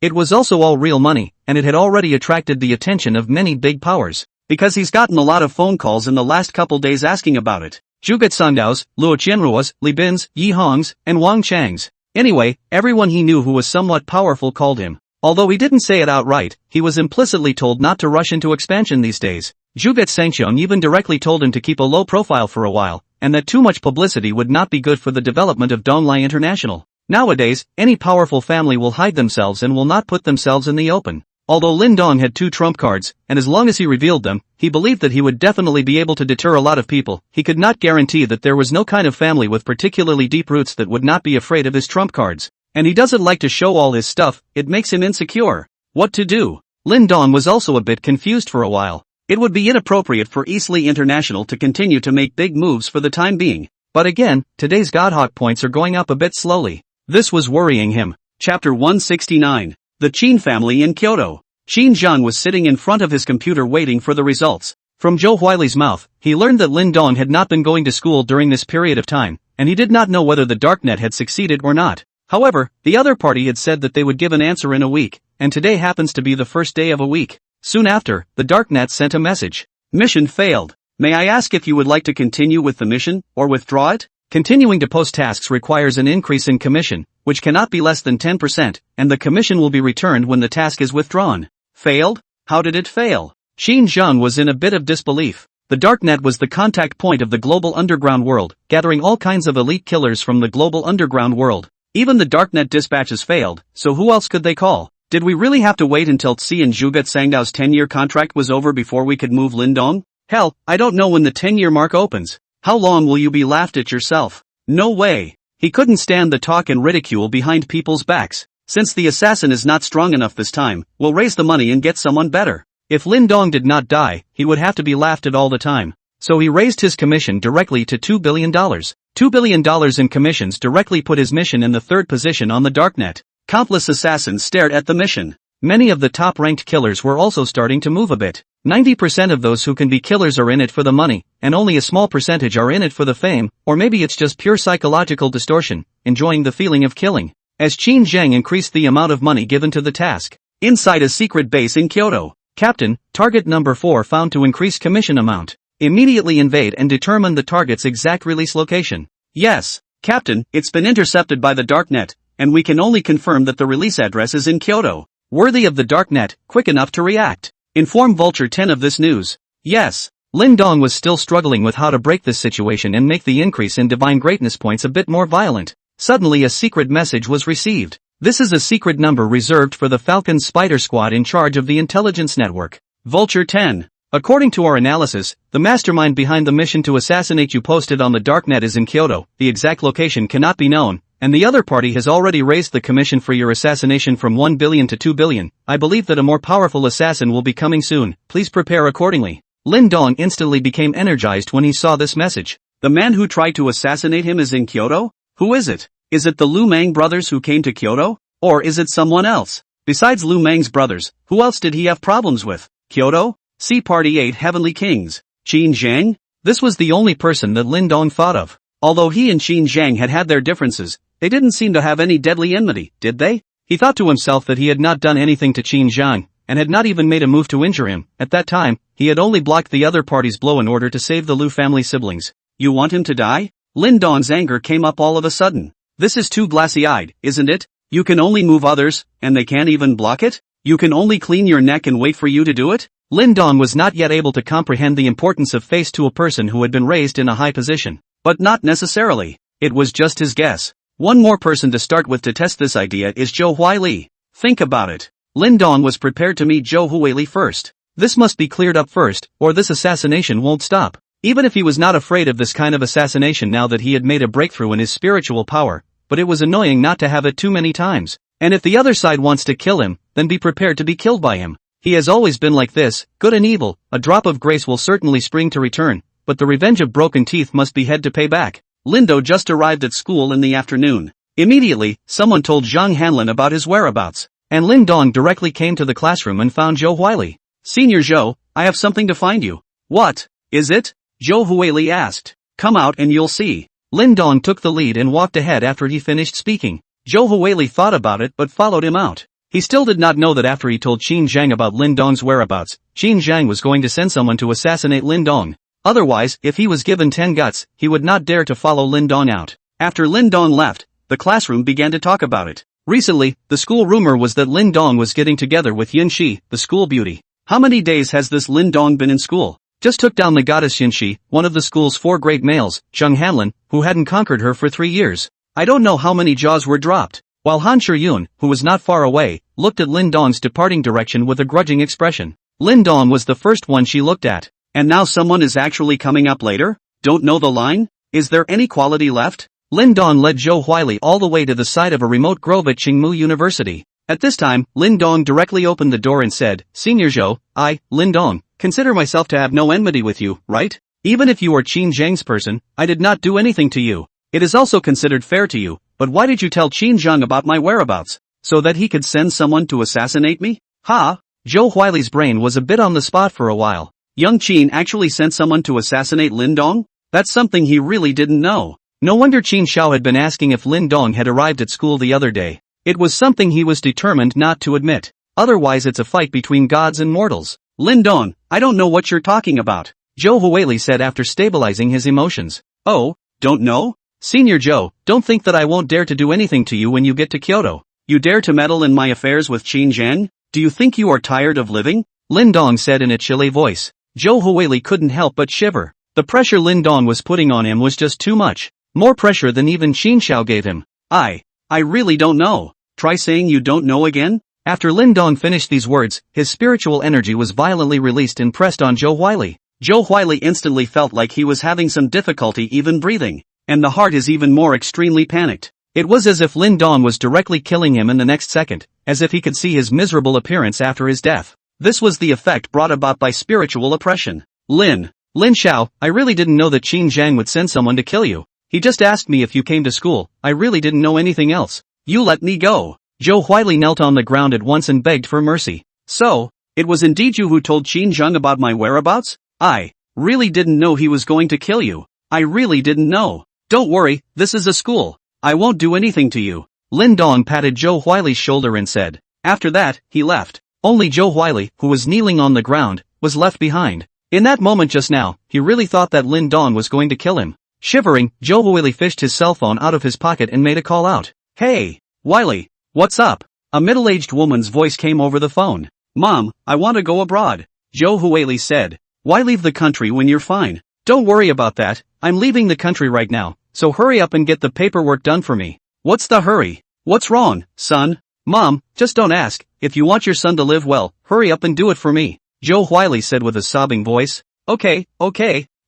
It was also all real money, and it had already attracted the attention of many big powers. Because he's gotten a lot of phone calls in the last couple days asking about it. Zhuge Sangdao's, Luo Qianruo's, Li Bin's, Yi Hong's, and Wang Chang's. Anyway, everyone he knew who was somewhat powerful called him. Although he didn't say it outright, he was implicitly told not to rush into expansion these days. Zhuge Sangxiong even directly told him to keep a low profile for a while, and that too much publicity would not be good for the development of Donglai International. Nowadays, any powerful family will hide themselves and will not put themselves in the open. Although Lin Dong had 2 trump cards, and as long as he revealed them, he believed that he would definitely be able to deter a lot of people. He could not guarantee that there was no kind of family with particularly deep roots that would not be afraid of his trump cards. And he doesn't like to show all his stuff, it makes him insecure. What to do? Lin Dong was also a bit confused for a while. It would be inappropriate for Eastleigh International to continue to make big moves for the time being. But again, today's Godhawk points are going up a bit slowly. This was worrying him. Chapter 169. The Qin family in Kyoto. Qin Zhang was sitting in front of his computer waiting for the results. From Zhou Huili's mouth, he learned that Lin Dong had not been going to school during this period of time, and he did not know whether the darknet had succeeded or not. However, the other party had said that they would give an answer in a week, and today happens to be the first day of a week. Soon after, the darknet sent a message. Mission failed. May I ask if you would like to continue with the mission, or withdraw it? Continuing to post tasks requires an increase in commission, which cannot be less than 10%, and the commission will be returned when the task is withdrawn. Failed? How did it fail? Qin Zhang was in a bit of disbelief. The darknet was the contact point of the global underground world, gathering all kinds of elite killers from the global underground world. Even the darknet dispatches failed, so who else could they call? Did we really have to wait until Tsi and Zhuge Sangdao's 10-year contract was over before we could move Lin Dong? Hell, I don't know when the 10-year mark opens. How long will you be laughed at yourself? No way. He couldn't stand the talk and ridicule behind people's backs. Since the assassin is not strong enough this time, we'll raise the money and get someone better. If Lin Dong did not die, he would have to be laughed at all the time. So he raised his commission directly to $2 billion. $2 billion in commissions directly put his mission in the 3rd position on the darknet. Countless assassins stared at the mission. Many of the top-ranked killers were also starting to move a bit. 90% of those who can be killers are in it for the money, and only a small percentage are in it for the fame, or maybe it's just pure psychological distortion, enjoying the feeling of killing. As Qin Zhang increased the amount of money given to the task. Inside a secret base in Kyoto, Captain, target number 4 found to increase commission amount. Immediately invade and determine the target's exact release location. Yes, Captain, it's been intercepted by the darknet, and we can only confirm that the release address is in Kyoto. Worthy of the darknet, quick enough to react. Inform Vulture 10 of this news. Yes. Lin Dong was still struggling with how to break this situation and make the increase in divine greatness points a bit more violent. Suddenly a secret message was received. This is a secret number reserved for the Falcon Spider Squad in charge of the intelligence network. Vulture 10. According to our analysis, the mastermind behind the mission to assassinate you posted on the darknet is in Kyoto. The exact location cannot be known, and the other party has already raised the commission for your assassination from 1 billion to 2 billion. I believe that a more powerful assassin will be coming soon. Please prepare accordingly. Lin Dong instantly became energized when he saw this message. The man who tried to assassinate him is in Kyoto? Who is it? Is it the Lu Mang brothers who came to Kyoto? Or is it someone else? Besides Lu Mang's brothers, who else did he have problems with? Kyoto? See Party 8 Heavenly Kings. Qin Zhang? This was the only person that Lin Dong thought of. Although he and Qin Zhang had their differences, they didn't seem to have any deadly enmity, did they? He thought to himself that he had not done anything to Qin Zhang, and had not even made a move to injure him. At that time, he had only blocked the other party's blow in order to save the Liu family siblings. You want him to die? Lin Dong's anger came up all of a sudden. This is too glassy-eyed, isn't it? You can only move others, and they can't even block it? You can only clean your neck and wait for you to do it? Lin Dong was not yet able to comprehend the importance of face to a person who had been raised in a high position. But not necessarily. It was just his guess. One more person to start with to test this idea is Zhou Huili. Think about it. Lin Dong was prepared to meet Zhou Huili first. This must be cleared up first, or this assassination won't stop. Even if he was not afraid of this kind of assassination now that he had made a breakthrough in his spiritual power, but it was annoying not to have it too many times. And if the other side wants to kill him, then be prepared to be killed by him. He has always been like this, good and evil, a drop of grace will certainly spring to return, but the revenge of broken teeth must be had to pay back. Lindo just arrived at school in the afternoon. Immediately, someone told Zhang Hanlin about his whereabouts, and Lin Dong directly came to the classroom and found Zhou Huili. Senior Zhou, I have something to find you. What is it? Zhou Huili asked. Come out and you'll see. Lin Dong took the lead and walked ahead after he finished speaking. Zhou Huili thought about it but followed him out. He still did not know that after he told Qin Zhang about Lin Dong's whereabouts, Qin Zhang was going to send someone to assassinate Lin Dong. Otherwise, if he was given 10 guts, he would not dare to follow Lin Dong out. After Lin Dong left, the classroom began to talk about it. Recently, the school rumor was that Lin Dong was getting together with Yin Shi, the school beauty. How many days has this Lin Dong been in school? Just took down the goddess Yin Shi, one of the school's 4 great males, Zhang Hanlin, who hadn't conquered her for 3 years. I don't know how many jaws were dropped. While Han Shiyun, who was not far away, looked at Lin Dong's departing direction with a grudging expression. Lin Dong was the first one she looked at. And now someone is actually coming up later? Don't know the line? Is there any quality left? Lin Dong led Zhou Huili all the way to the side of a remote grove at Qingmu University. At this time, Lin Dong directly opened the door and said, Senior Zhou, I, Lin Dong, consider myself to have no enmity with you, right? Even if you are Qin Zhang's person, I did not do anything to you. It is also considered fair to you, but why did you tell Qin Zhang about my whereabouts? So that he could send someone to assassinate me? Ha! Zhou Huili's brain was a bit on the spot for a while. Young Qin actually sent someone to assassinate Lin Dong? That's something he really didn't know. No wonder Qin Xiao had been asking if Lin Dong had arrived at school the other day. It was something he was determined not to admit. Otherwise it's a fight between gods and mortals. Lin Dong, I don't know what you're talking about, Zhou Huili said after stabilizing his emotions. Oh, don't know? Senior Zhou, don't think that I won't dare to do anything to you when you get to Kyoto. You dare to meddle in my affairs with Qin Zhang? Do you think you are tired of living? Lin Dong said in a chilly voice. Zhou Huili couldn't help but shiver. The pressure Lin Dong was putting on him was just too much. More pressure than even Qin Xiao gave him. I really don't know. Try saying you don't know again? After Lin Dong finished these words, his spiritual energy was violently released and pressed on Zhou Huili. Zhou Huili instantly felt like he was having some difficulty even breathing. And the heart is even more extremely panicked. It was as if Lin Dong was directly killing him in the next second, as if he could see his miserable appearance after his death. This was the effect brought about by spiritual oppression. Lin Xiao, I really didn't know that Qin Zhang would send someone to kill you. He just asked me if you came to school, I really didn't know anything else. You let me go. Zhou Huili knelt on the ground at once and begged for mercy. So, it was indeed you who told Qin Zhang about my whereabouts? I really didn't know he was going to kill you. I really didn't know. Don't worry, this is a school. I won't do anything to you. Lin Dong patted Zhou Huili's shoulder and said. After that, he left. Only Zhou Huili, who was kneeling on the ground, was left behind. In that moment just now, he really thought that Lin Dong was going to kill him. Shivering, Zhou Huili fished his cell phone out of his pocket and made a call out. Hey, Huili, what's up? A middle-aged woman's voice came over the phone. Mom, I want to go abroad. Zhou Huili said. Why leave the country when you're fine? Don't worry about that, I'm leaving the country right now. So hurry up and get the paperwork done for me. What's the hurry? What's wrong, son? Mom, just don't ask. If you want your son to live well, hurry up and do it for me. Zhou Huili said with a sobbing voice. Okay.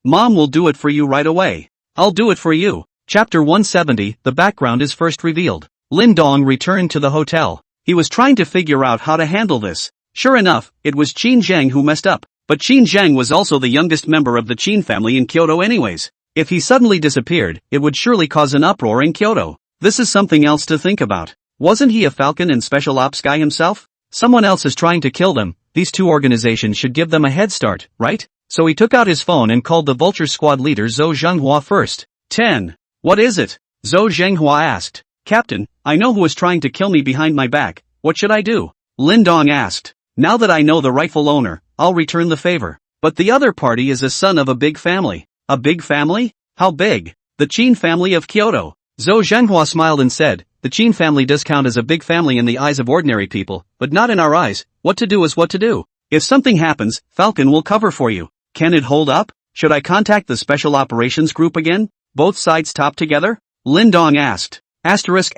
Mom will do it for you right away. I'll do it for you. Chapter 170, the background is first revealed. Lin Dong returned to the hotel. He was trying to figure out how to handle this. Sure enough, it was Qin Zhang who messed up. But Qin Zhang was also the youngest member of the Qin family in Kyoto anyways. If he suddenly disappeared, it would surely cause an uproar in Kyoto. This is something else to think about. Wasn't he a Falcon and Special Ops guy himself? Someone else is trying to kill them, these two organizations should give them a head start, right? So he took out his phone and called the Vulture Squad leader Zhou Zhenghua first. 10. What is it? Zhou Zhenghua asked. Captain, I know who is trying to kill me behind my back. What should I do? Lin Dong asked. Now that I know the rightful owner, I'll return the favor. But the other party is a son of a big family. A big family? How big? The Qin family of Kyoto. Zhou Zhenghua smiled and said, the Qin family does count as a big family in the eyes of ordinary people, but not in our eyes. What to do is what to do. If something happens, Falcon will cover for you. Can it hold up? Should I contact the Special Operations Group again? Both sides top together? Lin Dong asked. Asterisk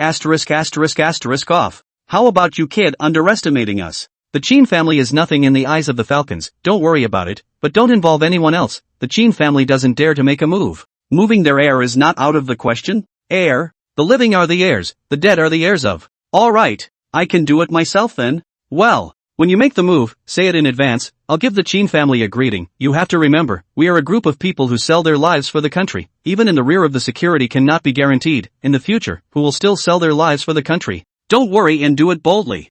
off. How about you kid underestimating us? The Qin family is nothing in the eyes of the Falcons, don't worry about it, but don't involve anyone else. The Qin family doesn't dare to make a move. Moving their heir is not out of the question. Heir? The living are the heirs, the dead are the heirs of. Alright, I can do it myself then. Well, when you make the move, say it in advance. I'll give the Qin family a greeting. You have to remember, we are a group of people who sell their lives for the country. Even in the rear of the security cannot be guaranteed, in the future, who will still sell their lives for the country. Don't worry and do it boldly.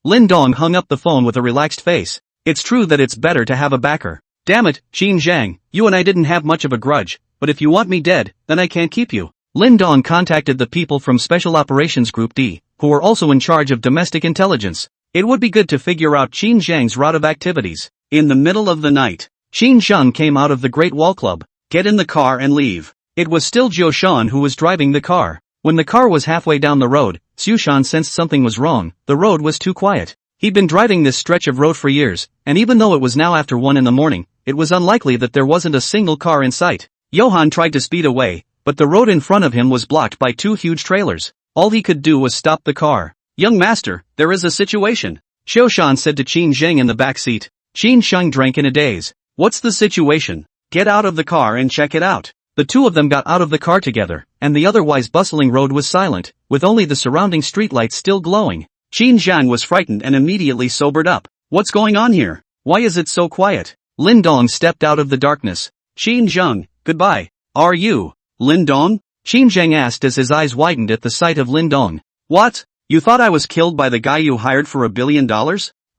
Lin Dong hung up the phone with a relaxed face. It's true that it's better to have a backer. Damn it, Qin Zhang, you and I didn't have much of a grudge, but if you want me dead, then I can't keep you. Lin Dong contacted the people from Special Operations Group D, who were also in charge of domestic intelligence. It would be good to figure out Qin Zhang's route of activities. In the middle of the night, Qin Zhang came out of the Great Wall Club. Get in the car and leave. It was still Jiu Shan who was driving the car. When the car was halfway down the road, Xiu Shan sensed something was wrong. The road was too quiet. He'd been driving this stretch of road for years, and even though it was now after 1 in the morning, it was unlikely that there wasn't a single car in sight. Johann tried to speed away, but the road in front of him was blocked by 2 huge trailers. All he could do was stop the car. Young master, there is a situation. Xiu Shan said to Qin Zhang in the back seat. Qin Zhang drank in a daze. What's the situation? Get out of the car and check it out. The two of them got out of the car together, and the otherwise bustling road was silent, with only the surrounding streetlights still glowing. Qin Zhang was frightened and immediately sobered up. What's going on here? Why is it so quiet? Lin Dong stepped out of the darkness. Qin Zhang, goodbye. Are you Lin Dong? Qin Zhang asked as his eyes widened at the sight of Lin Dong. What? You thought I was killed by the guy you hired for $1 billion?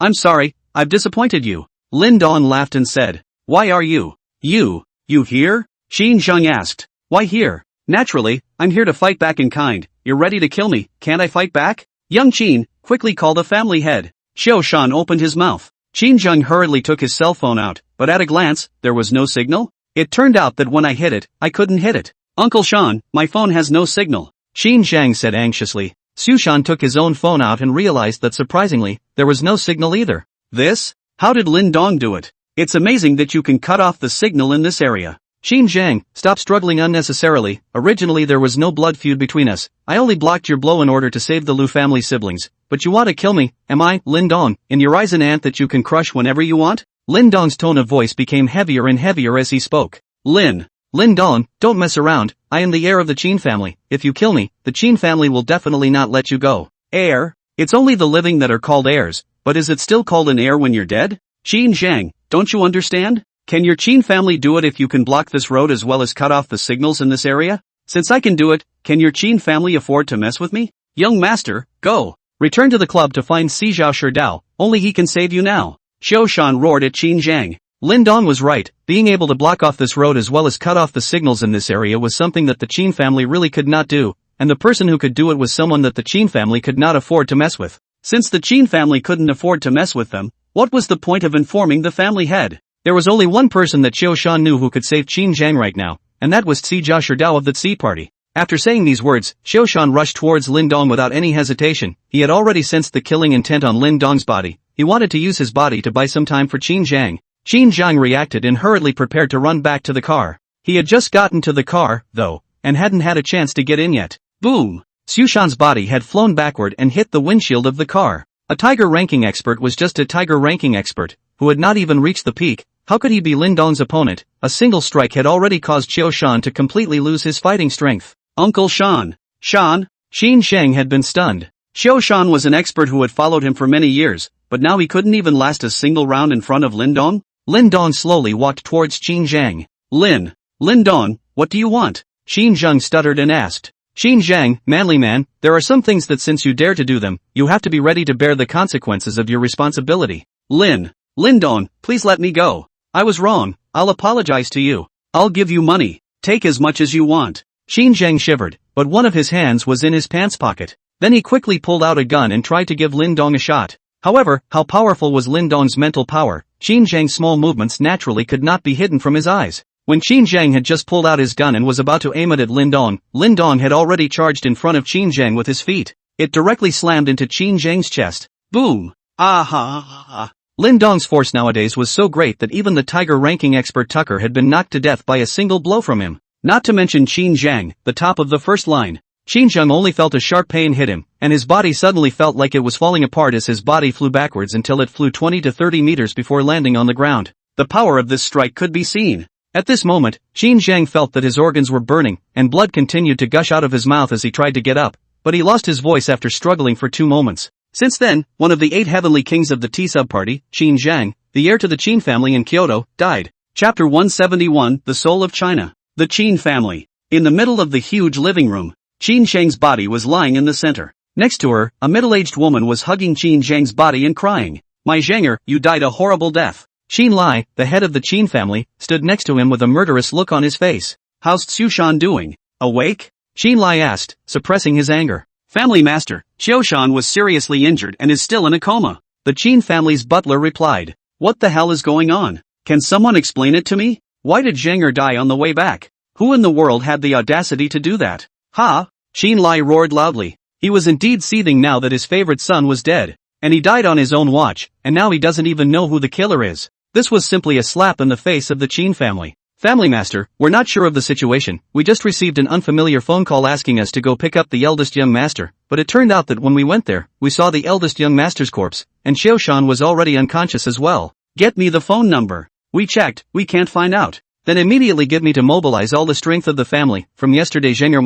I'm sorry, I've disappointed you. Lin Dong laughed and said. Why are you here? Qin Zhang asked. Why here? Naturally, I'm here to fight back in kind. You're ready to kill me, can't I fight back? Young Qin, quickly call the family head. Xiu Shan opened his mouth. Qin Zhang hurriedly took his cell phone out, but at a glance, there was no signal. It turned out that when I hit it, I couldn't hit it. Uncle Shan, my phone has no signal. Qin Zhang said anxiously. Xiu Shan took his own phone out and realized that surprisingly, there was no signal either. This? How did Lin Dong do it? It's amazing that you can cut off the signal in this area. Qin Zhang, stop struggling unnecessarily. Originally there was no blood feud between us. I only blocked your blow in order to save the Lu family siblings. But you want to kill me, am I, Lin Dong, in your eyes an ant that you can crush whenever you want? Lin Dong's tone of voice became heavier and heavier as he spoke. Lin Dong, don't mess around. I am the heir of the Qin family. If you kill me, the Qin family will definitely not let you go. Heir? It's only the living that are called heirs, but is it still called an heir when you're dead? Qin Zhang, don't you understand? Can your Qin family do it if you can block this road as well as cut off the signals in this area? Since I can do it, can your Qin family afford to mess with me? Young master, go. Return to the club to find Sijao Sherdao, only he can save you now. Xiu Shan roared at Qin Zhang. Lin Dong was right, being able to block off this road as well as cut off the signals in this area was something that the Qin family really could not do, and the person who could do it was someone that the Qin family could not afford to mess with. Since the Qin family couldn't afford to mess with them, what was the point of informing the family head? There was only one person that Xiu Shan knew who could save Qin Zhang right now, and that was Sijao Sherdao of the Tsi party. After saying these words, Xiu Shan rushed towards Lin Dong without any hesitation. He had already sensed the killing intent on Lin Dong's body. He wanted to use his body to buy some time for Qin Zhang. Qin Zhang reacted and hurriedly prepared to run back to the car. He had just gotten to the car, though, and hadn't had a chance to get in yet. Boom! Xiu Shan's body had flown backward and hit the windshield of the car. A tiger ranking expert was just a tiger ranking expert, who had not even reached the peak. How could he be Lin Dong's opponent? A single strike had already caused Xiu Shan to completely lose his fighting strength. Uncle Shan. Qin Zhang had been stunned. Xiu Shan was an expert who had followed him for many years, but now he couldn't even last a single round in front of Lin Dong? Lin Dong slowly walked towards Qin Zhang. Lin Dong, what do you want? Qin Zhang stuttered and asked. Qin Zhang, manly man, there are some things that since you dare to do them, you have to be ready to bear the consequences of your responsibility. Lindong, please let me go. I was wrong, I'll apologize to you. I'll give you money. Take as much as you want. Qin Zhang shivered, but one of his hands was in his pants pocket. Then he quickly pulled out a gun and tried to give Lindong a shot. However, how powerful was Lindong's mental power, Qin Zhang's small movements naturally could not be hidden from his eyes. When Qin Zhang had just pulled out his gun and was about to aim it at Lindong, Lindong had already charged in front of Qin Zhang with his feet. It directly slammed into Qin Zhang's chest. Boom! Ah. Lindong's force nowadays was so great that even the tiger-ranking expert Tucker had been knocked to death by a single blow from him. Not to mention Qin Zhang, the top of the first line. Qin Zhang only felt a sharp pain hit him, and his body suddenly felt like it was falling apart as his body flew backwards until it flew 20 to 30 meters before landing on the ground. The power of this strike could be seen. At this moment, Qin Zhang felt that his organs were burning, and blood continued to gush out of his mouth as he tried to get up, but he lost his voice after struggling for 2 moments. Since then, one of the 8 heavenly kings of the T-sub party, Qin Zhang, the heir to the Qin family in Kyoto, died. Chapter 171, The Soul of China. The Qin family. In the middle of the huge living room, Qin Zhang's body was lying in the center. Next to her, a middle-aged woman was hugging Qin Zhang's body and crying, "My Zhanger, you died a horrible death." Qin Lai, the head of the Qin family, stood next to him with a murderous look on his face. "How's Xiushan doing? Awake?" Qin Lai asked, suppressing his anger. "Family master, Xiushan was seriously injured and is still in a coma." The Qin family's butler replied. "What the hell is going on? Can someone explain it to me? Why did Zhanger die on the way back? Who in the world had the audacity to do that?" "Ha!" Qin Lai roared loudly. He was indeed seething now that his favorite son was dead. And he died on his own watch, and now he doesn't even know who the killer is. This was simply a slap in the face of the Qin family. "Family master, we're not sure of the situation. We just received an unfamiliar phone call asking us to go pick up the eldest young master, but it turned out that when we went there, we saw the eldest young master's corpse, and Xiushan was already unconscious as well. Get me the phone number. We checked, we can't find out. Then immediately give me to mobilize all the strength of the family. From yesterday Zhanger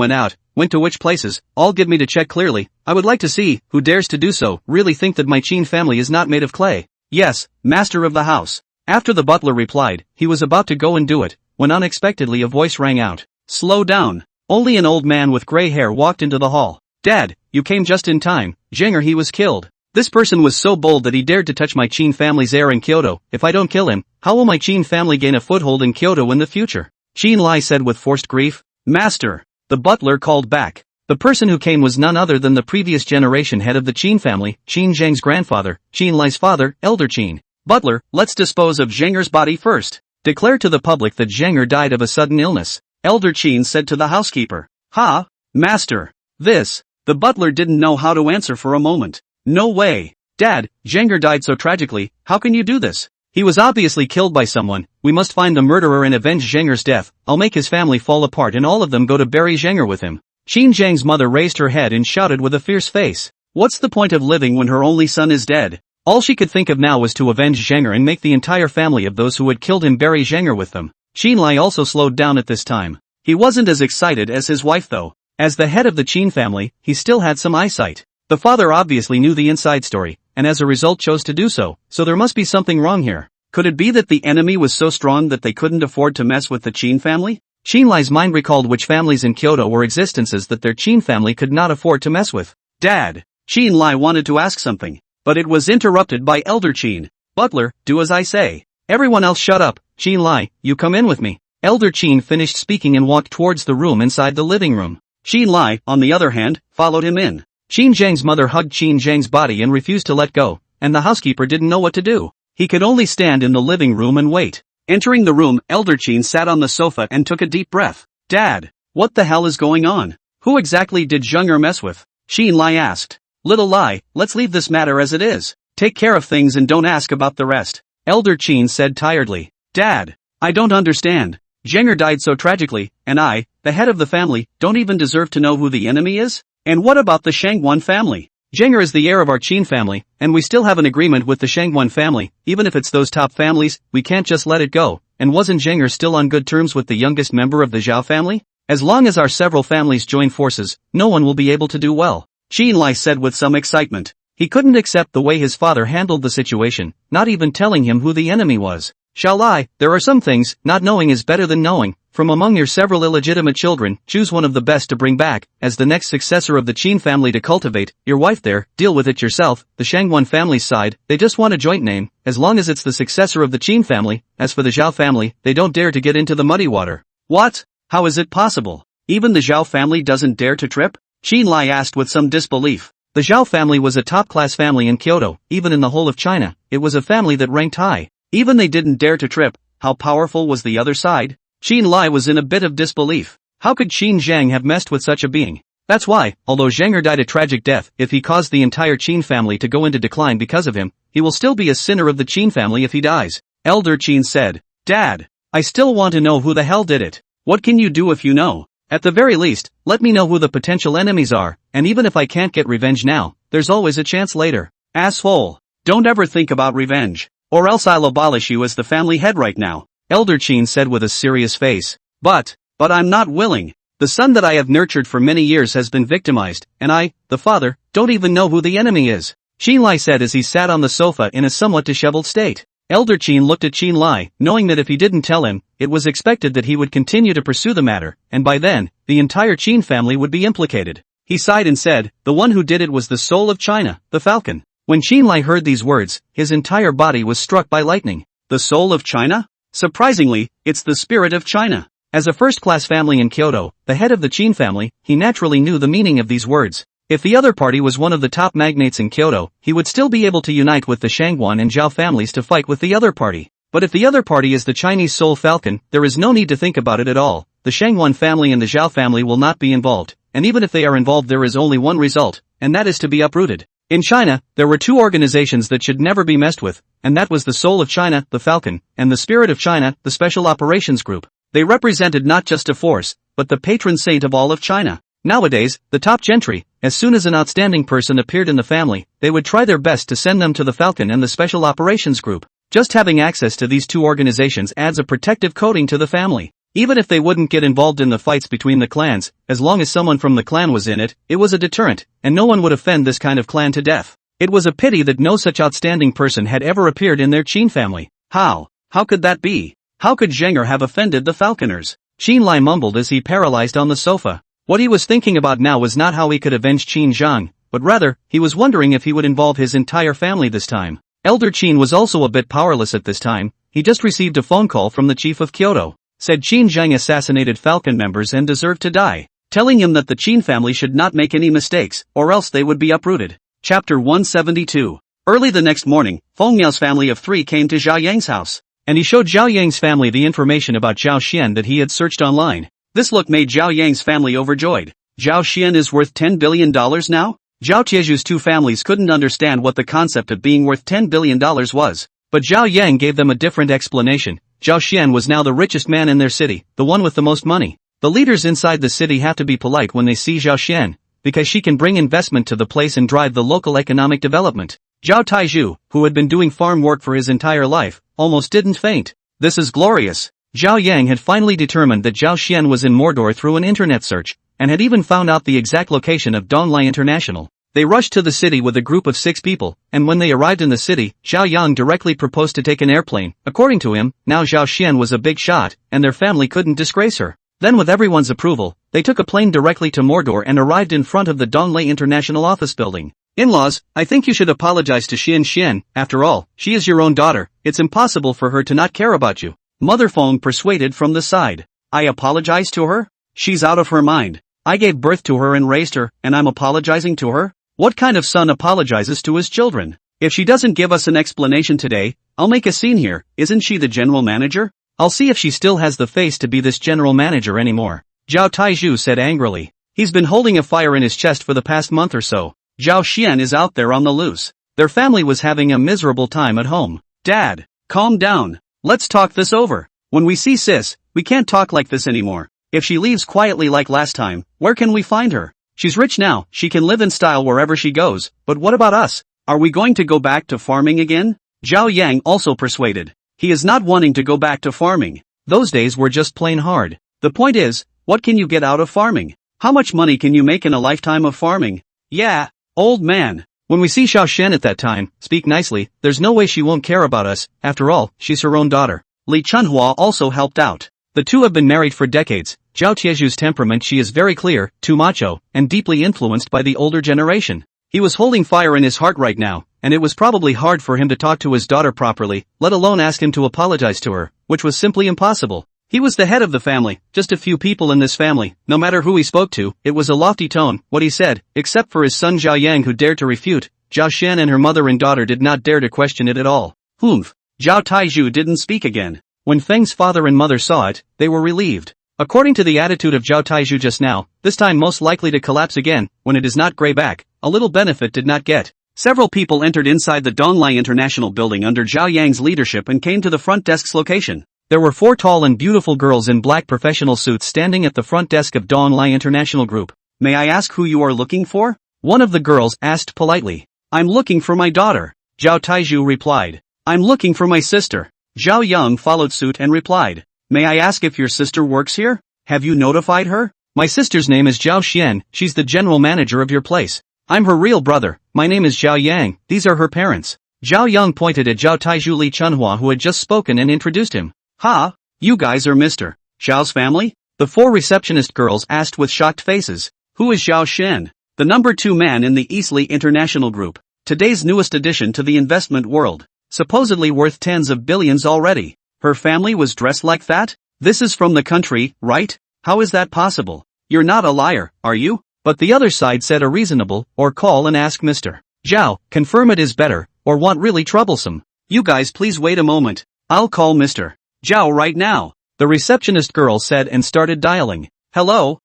went to which places, all give me to check clearly. I would like to see, who dares to do so, really think that my Qin family is not made of clay." "Yes, master of the house." After the butler replied, he was about to go and do it, when unexpectedly a voice rang out. "Slow down." Only an old man with gray hair walked into the hall. "Dad, you came just in time. Zhanger, he was killed. This person was so bold that he dared to touch my Qin family's heir in Kyoto. If I don't kill him, how will my Qin family gain a foothold in Kyoto in the future?" Qin Lai said with forced grief. "Master," the butler called back. The person who came was none other than the previous generation head of the Qin family, Qin Zhang's grandfather, Qin Lai's father, Elder Qin. "Butler, let's dispose of Zhanger's body first. Declare to the public that Zhanger died of a sudden illness," Elder Qin said to the housekeeper. "Ha? Master. This." The butler didn't know how to answer for a moment. "No way. Dad, Zhanger died so tragically, how can you do this? He was obviously killed by someone. We must find the murderer and avenge Zhanger's death. I'll make his family fall apart and all of them go to bury Zhanger with him." Qin Zhang's mother raised her head and shouted with a fierce face. What's the point of living when her only son is dead? All she could think of now was to avenge Zhanger and make the entire family of those who had killed him bury Zhanger with them. Qin Lai also slowed down at this time. He wasn't as excited as his wife though. As the head of the Qin family, he still had some eyesight. The father obviously knew the inside story, and as a result chose to do so there must be something wrong here. Could it be that the enemy was so strong that they couldn't afford to mess with the Qin family? Qin Lai's mind recalled which families in Kyoto were existences that their Qin family could not afford to mess with. "Dad," Qin Lai wanted to ask something, but it was interrupted by Elder Qin. "Butler, do as I say." "Everyone else shut up. Qin Lai, you come in with me." Elder Qin finished speaking and walked towards the room inside the living room. Qin Lai, on the other hand, followed him in. Qin Zhang's mother hugged Qin Zhang's body and refused to let go, and the housekeeper didn't know what to do. He could only stand in the living room and wait. Entering the room, Elder Qin sat on the sofa and took a deep breath. "Dad, what the hell is going on? Who exactly did Zhanger mess with?" Qin Lai asked. "Little Lai, let's leave this matter as it is. Take care of things and don't ask about the rest," Elder Qin said tiredly. "Dad, I don't understand. Zhanger died so tragically, and I, the head of the family, don't even deserve to know who the enemy is? And what about the Shangguan family? Zhanger is the heir of our Qin family, and we still have an agreement with the Shangguan family. Even if it's those top families, we can't just let it go. And wasn't Zhanger still on good terms with the youngest member of the Zhao family? As long as our several families join forces, no one will be able to do well," Qin Lai said with some excitement. He couldn't accept the way his father handled the situation, not even telling him who the enemy was. "Shall I? There are some things, not knowing is better than knowing. From among your several illegitimate children, choose one of the best to bring back, as the next successor of the Qin family to cultivate. Your wife there, deal with it yourself. The Shangguan family's side, they just want a joint name, as long as it's the successor of the Qin family. As for the Zhao family, they don't dare to get into the muddy water. What? How is it possible? Even the Zhao family doesn't dare to trip? Qin Lai asked with some disbelief. The Zhao family was a top-class family in Kyoto, even in the whole of China. It was a family that ranked high. Even they didn't dare to trip. How powerful was the other side? Qin Lai was in a bit of disbelief. How could Qin Zhang have messed with such a being? That's why, although Zheng'er died a tragic death, if he caused the entire Qin family to go into decline because of him, he will still be a sinner of the Qin family if he dies. Elder Qin said, Dad, I still want to know who the hell did it. What can you do if you know? At the very least, let me know who the potential enemies are, and even if I can't get revenge now, there's always a chance later. Asshole. Don't ever think about revenge. Or else I'll abolish you as the family head right now. Elder Qin said with a serious face. But I'm not willing. The son that I have nurtured for many years has been victimized, and I, the father, don't even know who the enemy is. Qin Lai said as he sat on the sofa in a somewhat disheveled state. Elder Qin looked at Qin Lai, knowing that if he didn't tell him, it was expected that he would continue to pursue the matter, and by then, the entire Qin family would be implicated. He sighed and said, the one who did it was the soul of China, the falcon. When Qin Lai heard these words, his entire body was struck by lightning. The soul of China? Surprisingly, it's the spirit of China. As a first-class family in Kyoto, the head of the Qin family, he naturally knew the meaning of these words. If the other party was one of the top magnates in Kyoto, he would still be able to unite with the Shangguan and Zhao families to fight with the other party. But if the other party is the Chinese soul falcon, there is no need to think about it at all. The Shangguan family and the Zhao family will not be involved, and even if they are involved there is only one result, and that is to be uprooted. In China, there were two organizations that should never be messed with, and that was the Soul of China, the Falcon, and the Spirit of China, the Special Operations Group. They represented not just a force, but the patron saint of all of China. Nowadays, the top gentry, as soon as an outstanding person appeared in the family, they would try their best to send them to the Falcon and the Special Operations Group. Just having access to these two organizations adds a protective coating to the family. Even if they wouldn't get involved in the fights between the clans, as long as someone from the clan was in it, it was a deterrent, and no one would offend this kind of clan to death. It was a pity that no such outstanding person had ever appeared in their Qin family. How could that be? How could Zheng'er have offended the Falconers? Qin Lai mumbled as he paralyzed on the sofa. What he was thinking about now was not how he could avenge Qin Zhang, but rather, he was wondering if he would involve his entire family this time. Elder Qin was also a bit powerless at this time. He just received a phone call from the chief of Kyoto. Said Qin Zhang assassinated Falcon members and deserved to die, telling him that the Qin family should not make any mistakes, or else they would be uprooted. Chapter 172. Early the next morning, Feng Miao's family of three came to Zhao Yang's house, and he showed Zhao Yang's family the information about Zhao Xian that he had searched online. This look made Zhao Yang's family overjoyed. Zhao Xian is worth $10 billion now? Zhao Tieju's two families couldn't understand what the concept of being worth $10 billion was, but Zhao Yang gave them a different explanation. Zhao Xian was now the richest man in their city, the one with the most money. The leaders inside the city have to be polite when they see Zhao Xian, because she can bring investment to the place and drive the local economic development. Zhao Taiju, who had been doing farm work for his entire life, almost didn't faint. This is glorious. Zhao Yang had finally determined that Zhao Xian was in Mordor through an internet search, and had even found out the exact location of Donglai International. They rushed to the city with a group of 6 people, and when they arrived in the city, Zhao Yang directly proposed to take an airplane. According to him, now Zhao Xian was a big shot, and their family couldn't disgrace her. Then with everyone's approval, they took a plane directly to Mordor and arrived in front of the Donglai International office building. In-laws, I think you should apologize to Xian. After all, she is your own daughter. It's impossible for her to not care about you. Mother Feng persuaded from the side. I apologize to her? She's out of her mind. I gave birth to her and raised her, and I'm apologizing to her? What kind of son apologizes to his children? If she doesn't give us an explanation today, I'll make a scene here. Isn't she the general manager? I'll see if she still has the face to be this general manager anymore. Zhao Taiju said angrily. He's been holding a fire in his chest for the past month or so. Zhao Xian is out there on the loose. Their family was having a miserable time at home. Dad, calm down. Let's talk this over. When we see Sis, we can't talk like this anymore. If she leaves quietly like last time, where can we find her? She's rich now, she can live in style wherever she goes, but what about us? Are we going to go back to farming again? Zhao Yang also persuaded. He is not wanting to go back to farming. Those days were just plain hard. The point is, what can you get out of farming? How much money can you make in a lifetime of farming? Yeah, old man. When we see Xiao Shen at that time, speak nicely, there's no way she won't care about us. After all, she's her own daughter. Li Chunhua also helped out. The two have been married for decades. Zhao Tieju's temperament, she is very clear, too macho, and deeply influenced by the older generation. He was holding fire in his heart right now, and it was probably hard for him to talk to his daughter properly, let alone ask him to apologize to her, which was simply impossible. He was the head of the family, just a few people in this family, no matter who he spoke to, it was a lofty tone, what he said, except for his son Zhao Yang, who dared to refute. Zhao Xian and her mother and daughter did not dare to question it at all. Humph. Zhao Taizhu didn't speak again. When Feng's father and mother saw it, they were relieved. According to the attitude of Zhao Taizhu just now, this time most likely to collapse again, when it is not gray back, a little benefit did not get. Several people entered inside the Donglai International building under Zhao Yang's leadership and came to the front desk's location. There were 4 tall and beautiful girls in black professional suits standing at the front desk of Donglai International Group. May I ask who you are looking for? One of the girls asked politely. I'm looking for my daughter. Zhao Taizhu replied. I'm looking for my sister. Zhao Yang followed suit and replied. May I ask if your sister works here? Have you notified her? My sister's name is Zhao Xian, she's the general manager of your place. I'm her real brother, my name is Zhao Yang, these are her parents. Zhao Yang pointed at Zhao Taizhu Li Chunhua, who had just spoken, and introduced him. Ha! You guys are Mr. Zhao's family? The 4 receptionist girls asked with shocked faces. Who is Zhao Xian? The number 2 man in the Eastleigh International Group. Today's newest addition to the investment world. Supposedly worth tens of billions already. Her family was dressed like that? This is from the country, right? How is that possible? You're not a liar, are you? But the other side said a reasonable, or call and ask Mr. Zhao, confirm it is better, or want really troublesome. You guys please wait a moment. I'll call Mr. Zhao right now. The receptionist girl said and started dialing. Hello,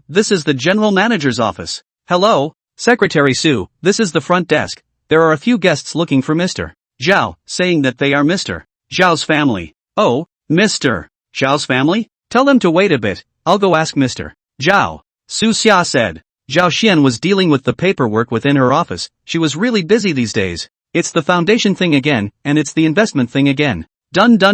this is the general manager's office. Hello, Secretary Su, this is the front desk. There are a few guests looking for Mr. Zhao, saying that they are Mr. Zhao's family. Oh, Mr. Zhao's family? Tell them to wait a bit, I'll go ask Mr. Zhao. Su Xia said. Zhao Xian was dealing with the paperwork within her office, she was really busy these days. It's the foundation thing again, and it's the investment thing again. Dun. There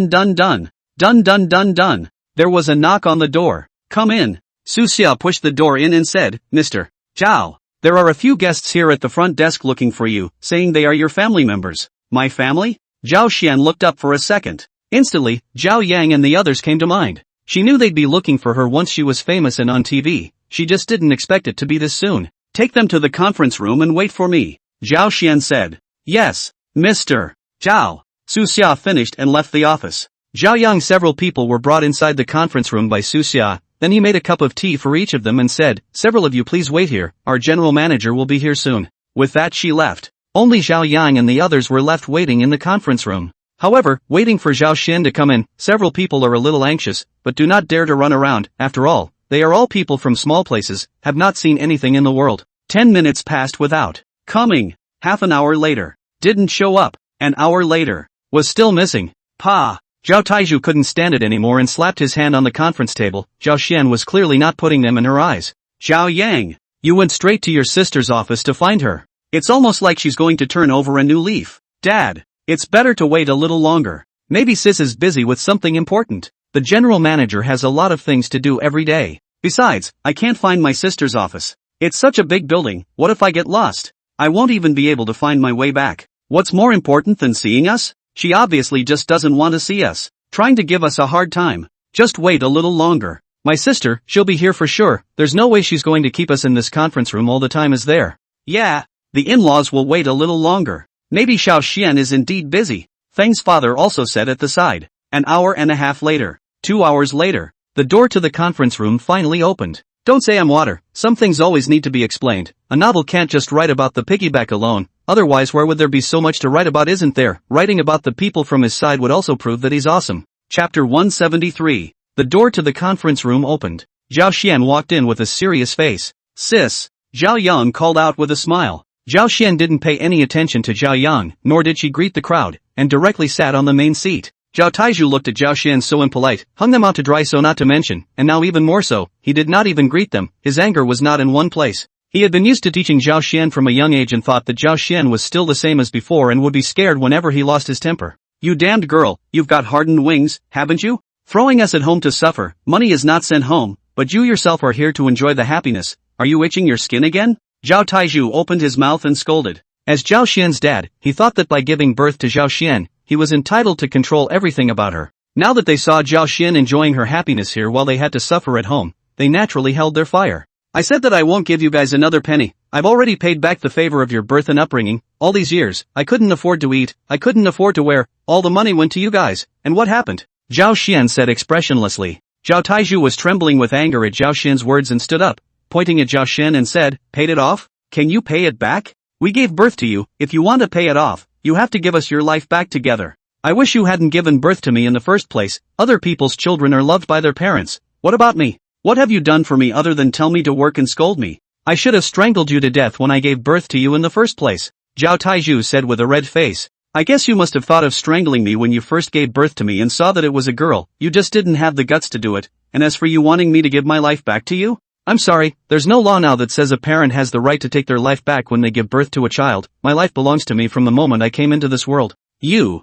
was a knock on the door. Come in. Su Xia pushed the door in and said, Mr. Zhao, there are a few guests here at the front desk looking for you, saying they are your family members. My family? Zhao Xian looked up for a second. Instantly, Zhao Yang and the others came to mind. She knew they'd be looking for her once she was famous and on TV. She just didn't expect it to be this soon. Take them to the conference room and wait for me. Zhao Xian said. Yes, Mr. Zhao. Su Xia finished and left the office. Zhao Yang. Several people were brought inside the conference room by Su Xia. Then he made a cup of tea for each of them and said, several of you please wait here, our general manager will be here soon. With that she left. Only Zhao Yang and the others were left waiting in the conference room. However, waiting for Zhao Xian to come in, several people are a little anxious, but do not dare to run around. After all, they are all people from small places, have not seen anything in the world. 10 minutes passed without coming. Half an hour later. Didn't show up. An hour later. Was still missing. Pa! Zhao Taizhu couldn't stand it anymore and slapped his hand on the conference table. Zhao Xian was clearly not putting them in her eyes. Zhao Yang, you went straight to your sister's office to find her. It's almost like she's going to turn over a new leaf. Dad, it's better to wait a little longer. Maybe sis is busy with something important. The general manager has a lot of things to do every day. Besides, I can't find my sister's office. It's such a big building, what if I get lost? I won't even be able to find my way back. What's more important than seeing us? She obviously just doesn't want to see us. Trying to give us a hard time. Just wait a little longer. My sister, she'll be here for sure. There's no way she's going to keep us in this conference room all the time is there. Yeah. The in-laws will wait a little longer. Maybe Zhao Xian is indeed busy. Feng's father also said at the side. An hour and a half later. 2 hours later. The door to the conference room finally opened. Don't say I'm water, some things always need to be explained. A novel can't just write about the piggyback alone, otherwise where would there be so much to write about, isn't there? Writing about the people from his side would also prove that he's awesome. Chapter 173. The door to the conference room opened. Zhao Xian walked in with a serious face. Sis. Zhao Yang called out with a smile. Zhao Xian didn't pay any attention to Zhao Yang, nor did she greet the crowd, and directly sat on the main seat. Zhao Taizhu looked at Zhao Xian so impolite, hung them out to dry so not to mention, and now even more so, he did not even greet them, his anger was not in one place. He had been used to teaching Zhao Xian from a young age and thought that Zhao Xian was still the same as before and would be scared whenever he lost his temper. You damned girl, you've got hardened wings, haven't you? Throwing us at home to suffer, money is not sent home, but you yourself are here to enjoy the happiness. Are you itching your skin again? Zhao Taizhu opened his mouth and scolded. As Zhao Xian's dad, he thought that by giving birth to Zhao Xian, he was entitled to control everything about her. Now that they saw Zhao Xian enjoying her happiness here while they had to suffer at home, they naturally held their fire. I said that I won't give you guys another penny. I've already paid back the favor of your birth and upbringing. All these years, I couldn't afford to eat, I couldn't afford to wear, all the money went to you guys, and what happened? Zhao Xian said expressionlessly. Zhao Taizhu was trembling with anger at Zhao Xian's words and stood up, pointing at Zhao Xian and said, paid it off? Can you pay it back? We gave birth to you, if you want to pay it off, you have to give us your life back together. I wish you hadn't given birth to me in the first place. Other people's children are loved by their parents. What about me? What have you done for me other than tell me to work and scold me? I should have strangled you to death when I gave birth to you in the first place, Zhao Taizhu said with a red face. I guess you must have thought of strangling me when you first gave birth to me and saw that it was a girl. You just didn't have the guts to do it. And as for you wanting me to give my life back to you? I'm sorry, there's no law now that says a parent has the right to take their life back when they give birth to a child. My life belongs to me from the moment I came into this world. You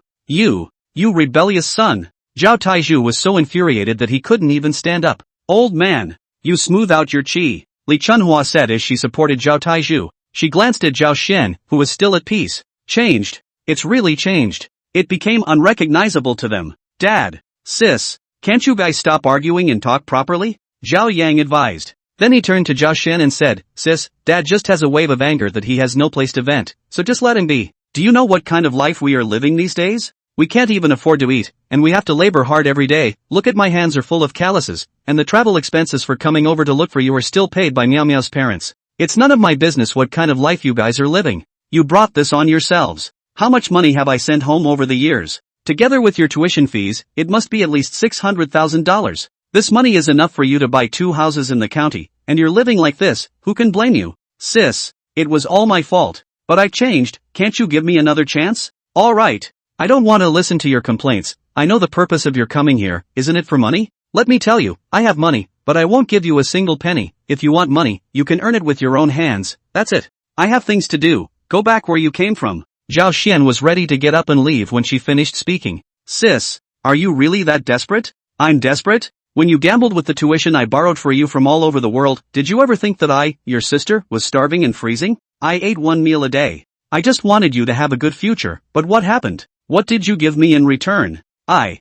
rebellious son. Zhao Taizhu was so infuriated that he couldn't even stand up. Old man, you smooth out your qi, Li Chunhua said as she supported Zhao Taizhu. She glanced at Zhao Xian, who was still at peace. Changed. It's really changed. It became unrecognizable to them. Dad, sis, can't you guys stop arguing and talk properly? Zhao Yang advised. Then he turned to Zhao Xian and said, sis, Dad just has a wave of anger that he has no place to vent, so just let him be. Do you know what kind of life we are living these days? We can't even afford to eat, and we have to labor hard every day. Look at my hands are full of calluses, and the travel expenses for coming over to look for you are still paid by Meow Meow's parents. It's none of my business what kind of life you guys are living. You brought this on yourselves. How much money have I sent home over the years? Together with your tuition fees, it must be at least $600,000. This money is enough for you to buy 2 houses in the county, and you're living like this. Who can blame you? Sis, it was all my fault. But I changed. Can't you give me another chance? All right. I don't want to listen to your complaints. I know the purpose of your coming here, isn't it for money? Let me tell you, I have money, but I won't give you a single penny. If you want money, you can earn it with your own hands. That's it. I have things to do. Go back where you came from. Zhao Xian was ready to get up and leave when she finished speaking. Sis, are you really that desperate? I'm desperate? When you gambled with the tuition I borrowed for you from all over the world, did you ever think that I, your sister, was starving and freezing? I ate 1 meal a day. I just wanted you to have a good future, but what happened? What did you give me in return? Zhao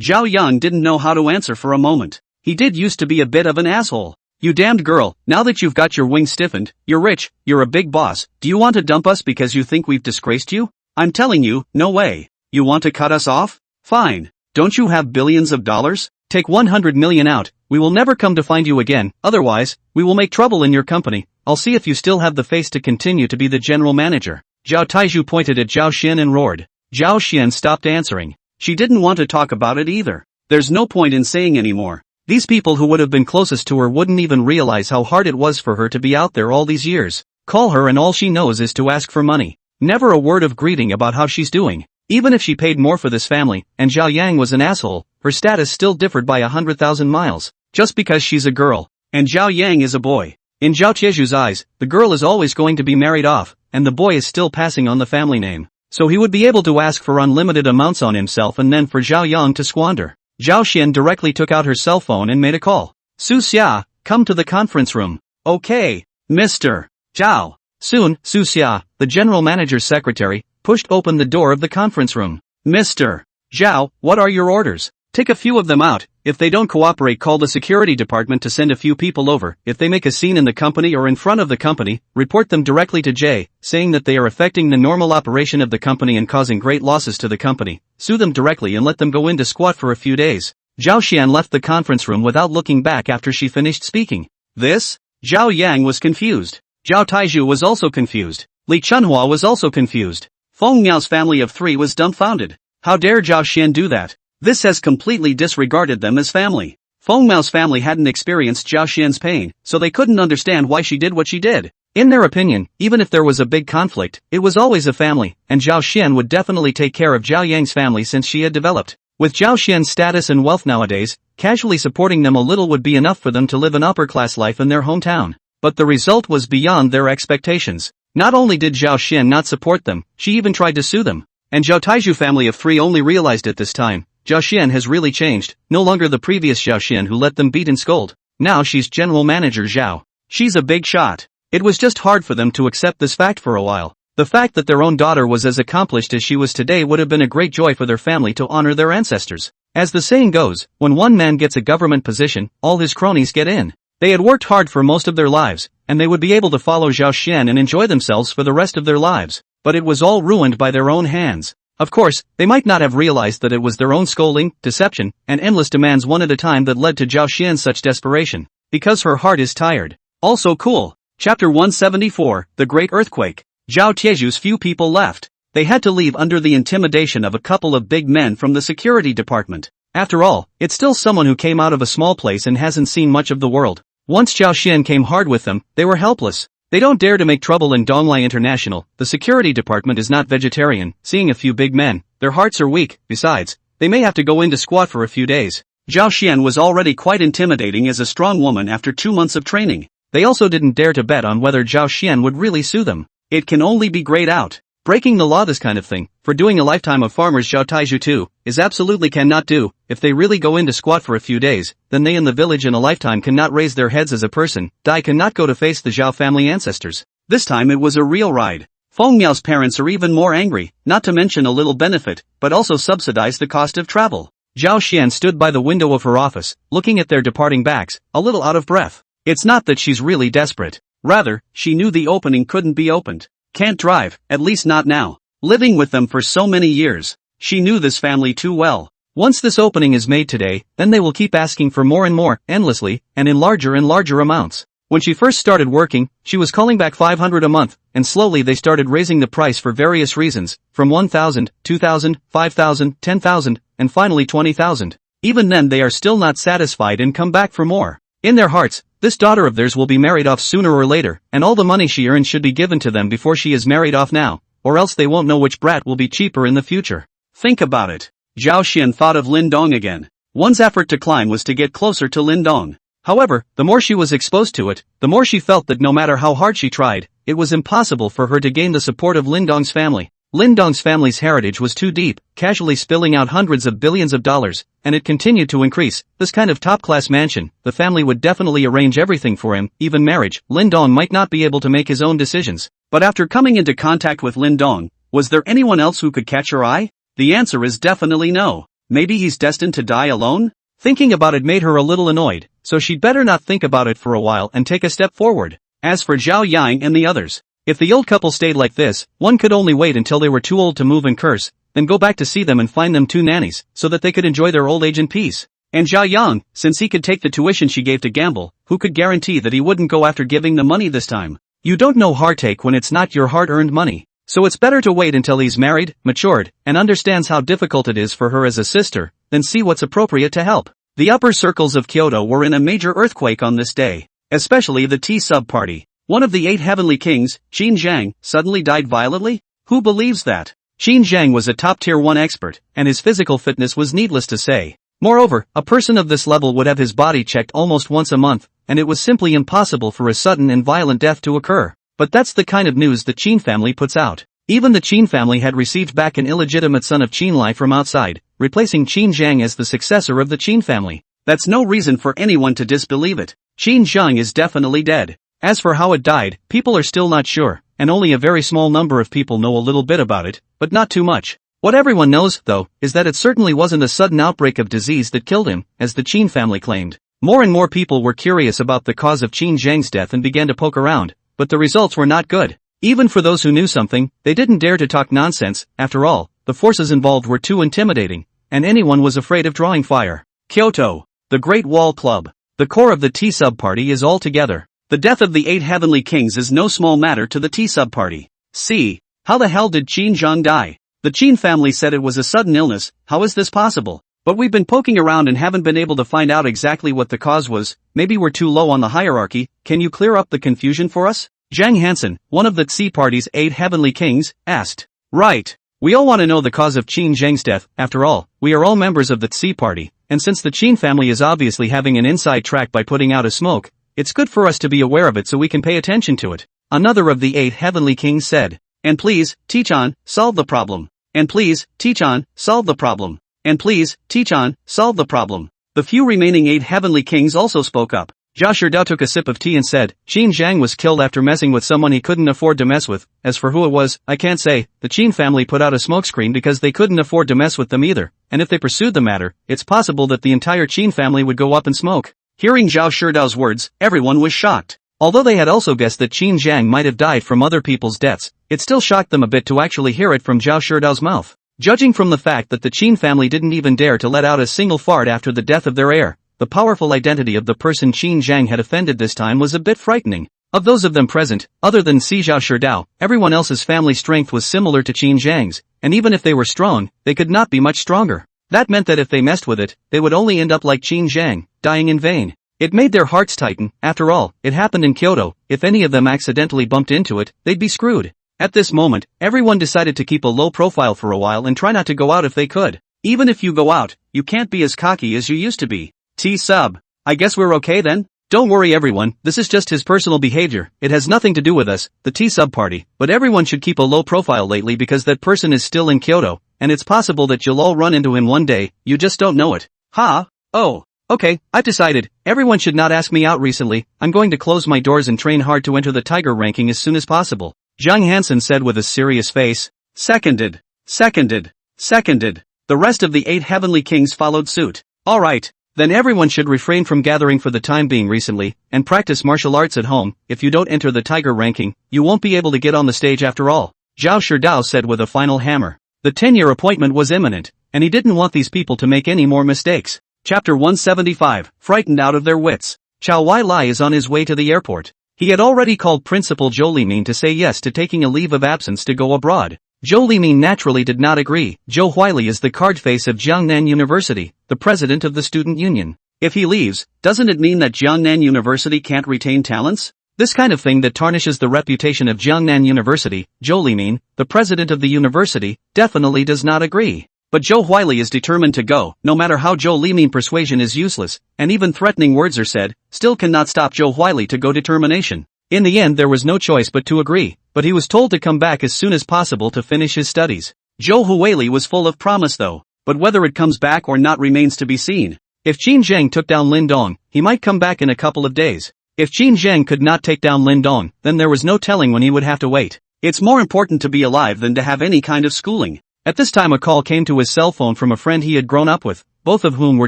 Yang didn't know how to answer for a moment. He did used to be a bit of an asshole. You damned girl, now that you've got your wings stiffened, you're rich, you're a big boss, do you want to dump us because you think we've disgraced you? I'm telling you, no way. You want to cut us off? Fine. Don't you have billions of dollars? Take 100 million out, we will never come to find you again, otherwise, we will make trouble in your company. I'll see if you still have the face to continue to be the general manager. Zhao Taizhu pointed at Zhao Xian and roared. Zhao Xian stopped answering. She didn't want to talk about it either. There's no point in saying anymore. These people who would have been closest to her wouldn't even realize how hard it was for her to be out there all these years. Call her and all she knows is to ask for money. Never a word of greeting about how she's doing. Even if she paid more for this family, and Zhao Yang was an asshole, her status still differed by 100,000 miles. Just because she's a girl, and Zhao Yang is a boy. In Zhao Tieju's eyes, the girl is always going to be married off, and the boy is still passing on the family name. So he would be able to ask for unlimited amounts on himself and then for Zhao Yang to squander. Zhao Xian directly took out her cell phone and made a call. Su Xia, come to the conference room. Okay, Mr. Zhao. Soon, Su Xia, the general manager's secretary, pushed open the door of the conference room. Mr. Zhao, what are your orders? Take a few of them out. If they don't cooperate, call the security department to send a few people over. If they make a scene in the company or in front of the company, report them directly to J, saying that they are affecting the normal operation of the company and causing great losses to the company. Sue them directly and let them go into squat for a few days. Zhao Xian left the conference room without looking back after she finished speaking. This? Zhao Yang was confused. Zhao Taizhu was also confused. Li Chunhua was also confused. Feng Miao's family of 3 was dumbfounded. How dare Zhao Xian do that? This has completely disregarded them as family. Feng Miao's family hadn't experienced Zhao Xian's pain, so they couldn't understand why she did what she did. In their opinion, even if there was a big conflict, it was always a family, and Zhao Xian would definitely take care of Zhao Yang's family since she had developed. With Zhao Xian's status and wealth nowadays, casually supporting them a little would be enough for them to live an upper-class life in their hometown. But the result was beyond their expectations. Not only did Zhao Xian not support them, she even tried to sue them. And Zhao Taizhu family of 3 only realized it this time. Zhao Xian has really changed, no longer the previous Zhao Xian who let them beat and scold. Now she's general manager Zhao. She's a big shot. It was just hard for them to accept this fact for a while. The fact that their own daughter was as accomplished as she was today would have been a great joy for their family to honor their ancestors. As the saying goes, when one man gets a government position, all his cronies get in. They had worked hard for most of their lives, and they would be able to follow Zhao Xian and enjoy themselves for the rest of their lives. But it was all ruined by their own hands. Of course, they might not have realized that it was their own scolding, deception, and endless demands one at a time that led to Zhao Xian's such desperation. Because her heart is tired. Also cool. Chapter 174, The Great Earthquake. Zhao Tieju's few people left. They had to leave under the intimidation of a couple of big men from the security department. After all, it's still someone who came out of a small place and hasn't seen much of the world. Once Zhao Xian came hard with them, they were helpless. They don't dare to make trouble in Donglai International. The security department is not vegetarian. Seeing a few big men, their hearts are weak. Besides, they may have to go into squat for a few days. Zhao Xian was already quite intimidating as a strong woman after 2 months of training. They also didn't dare to bet on whether Zhao Xian would really sue them. It can only be grayed out. Breaking the law, this kind of thing, for doing a lifetime of farmers Zhao Taiju too, is absolutely cannot do. If they really go into squat for a few days, then they in the village in a lifetime cannot raise their heads as a person. Dai cannot go to face the Zhao family ancestors. This time it was a real ride. Feng Miao's parents are even more angry, not to mention a little benefit, but also subsidize the cost of travel. Zhao Xian stood by the window of her office, looking at their departing backs, a little out of breath. It's not that she's really desperate. Rather, she knew the opening couldn't be opened. Can't drive, at least not now. Living with them for so many years, she knew this family too well. Once this opening is made today, then they will keep asking for more and more, endlessly, and in larger and larger amounts. When she first started working, she was calling back 500 a month, and slowly they started raising the price for various reasons, from 1,000, 2,000, 5,000, 10,000, and finally 20,000. Even then they are still not satisfied and come back for more. In their hearts, this daughter of theirs will be married off sooner or later, and all the money she earns should be given to them before she is married off now, or else they won't know which brat will be cheaper in the future. Think about it. Zhao Xian thought of Lin Dong again. One's effort to climb was to get closer to Lin Dong. However, the more she was exposed to it, the more she felt that no matter how hard she tried, it was impossible for her to gain the support of Lin Dong's family. Lin Dong's family's heritage was too deep, casually spilling out hundreds of billions of dollars, and it continued to increase. This kind of top-class mansion, the family would definitely arrange everything for him, even marriage. Lin Dong might not be able to make his own decisions. But after coming into contact with Lin Dong, was there anyone else who could catch her eye? The answer is definitely no. Maybe he's destined to die alone? Thinking about it made her a little annoyed, so she'd better not think about it for a while and take a step forward. As for Zhao Yang and the others, if the old couple stayed like this, one could only wait until they were too old to move and curse, then go back to see them and find them 2 nannies, so that they could enjoy their old age in peace. And Zhao Yang, since he could take the tuition she gave to gamble, who could guarantee that he wouldn't go after giving the money this time? You don't know heartache when it's not your hard-earned money. So it's better to wait until he's married, matured, and understands how difficult it is for her as a sister, than see what's appropriate to help. The upper circles of Kyoto were in a major earthquake on this day, especially the tea sub-party. One of the 8 heavenly kings, Qin Zhang, suddenly died violently? Who believes that? Qin Zhang was a top-tier 1 expert, and his physical fitness was needless to say. Moreover, a person of this level would have his body checked almost once a month, and it was simply impossible for a sudden and violent death to occur. But that's the kind of news the Qin family puts out. Even the Qin family had received back an illegitimate son of Qin Lai from outside, replacing Qin Zhang as the successor of the Qin family. That's no reason for anyone to disbelieve it. Qin Zhang is definitely dead. As for how it died, people are still not sure, and only a very small number of people know a little bit about it, but not too much. What everyone knows, though, is that it certainly wasn't a sudden outbreak of disease that killed him, as the Qin family claimed. More and more people were curious about the cause of Qin Zhang's death and began to poke around, but the results were not good. Even for those who knew something, they didn't dare to talk nonsense. After all, the forces involved were too intimidating, and anyone was afraid of drawing fire. Kyoto, the Great Wall Club. The core of the tea sub-party is all together. The death of the 8 heavenly kings is no small matter to the tea sub-party. See, how the hell did Qin Zhang die? The Qin family said it was a sudden illness. How is this possible? But we've been poking around and haven't been able to find out exactly what the cause was. Maybe we're too low on the hierarchy. Can you clear up the confusion for us? Zhang Hansen, one of the Tsi party's 8 heavenly kings, asked. Right. We all want to know the cause of Qin Zhang's death. After all, we are all members of the Tsi party, and since the Qin family is obviously having an inside track by putting out a smoke, it's good for us to be aware of it so we can pay attention to it. Another of the 8 heavenly kings said. And please, Tichan, solve the problem. And please, Tichan, solve the problem. And please, Tichan, solve the problem. The few remaining 8 heavenly kings also spoke up. Zhao Shidao took a sip of tea and said, Qin Zhang was killed after messing with someone he couldn't afford to mess with. As for who it was, I can't say. The Qin family put out a smokescreen because they couldn't afford to mess with them either, and if they pursued the matter, it's possible that the entire Qin family would go up in smoke. Hearing Zhao Shidao's words, everyone was shocked. Although they had also guessed that Qin Zhang might have died from other people's deaths, it still shocked them a bit to actually hear it from Zhao Shidao's mouth. Judging from the fact that the Qin family didn't even dare to let out a single fart after the death of their heir, the powerful identity of the person Qin Zhang had offended this time was a bit frightening. Of those of them present, other than Zhao Shidao, everyone else's family strength was similar to Qin Zhang's, and even if they were strong, they could not be much stronger. That meant that if they messed with it, they would only end up like Qin Zhang, dying in vain. It made their hearts tighten. After all, it happened in Kyoto. If any of them accidentally bumped into it, they'd be screwed. At this moment, everyone decided to keep a low profile for a while and try not to go out if they could. Even if you go out, you can't be as cocky as you used to be. T-sub. I guess we're okay then? Don't worry everyone, this is just his personal behavior, it has nothing to do with us, the T-sub party, but everyone should keep a low profile lately because that person is still in Kyoto, and it's possible that you'll all run into him one day, you just don't know it. Ha? Oh. Okay, I've decided, everyone should not ask me out recently, I'm going to close my doors and train hard to enter the tiger ranking as soon as possible. Zhang Hansen said with a serious face. Seconded. Seconded. Seconded. The rest of the 8 heavenly kings followed suit. Alright. Then everyone should refrain from gathering for the time being recently, and practice martial arts at home. If you don't enter the tiger ranking, you won't be able to get on the stage after all. Zhao Shidao said with a final hammer. The 10-year appointment was imminent, and he didn't want these people to make any more mistakes. Chapter 175, Frightened out of their wits. Chao Weili is on his way to the airport. He had already called Principal Zhou Limin to say yes to taking a leave of absence to go abroad. Zhou Limin naturally did not agree. Zhou Huili is the card face of Jiangnan University, the president of the student union. If he leaves, doesn't it mean that Jiangnan University can't retain talents? This kind of thing that tarnishes the reputation of Jiangnan University. Zhou Limin, the president of the university, definitely does not agree. But Zhou Huili is determined to go, no matter how Zhou Limin persuasion is useless, and even threatening words are said, still cannot stop Zhou Huili to go determination. In the end there was no choice but to agree, but he was told to come back as soon as possible to finish his studies. Zhou Huili was full of promise though, but whether it comes back or not remains to be seen. If Qin Zhang took down Lin Dong, he might come back in a couple of days. If Qin Zhang could not take down Lin Dong, then there was no telling when he would have to wait. It's more important to be alive than to have any kind of schooling. At this time a call came to his cell phone from a friend he had grown up with, both of whom were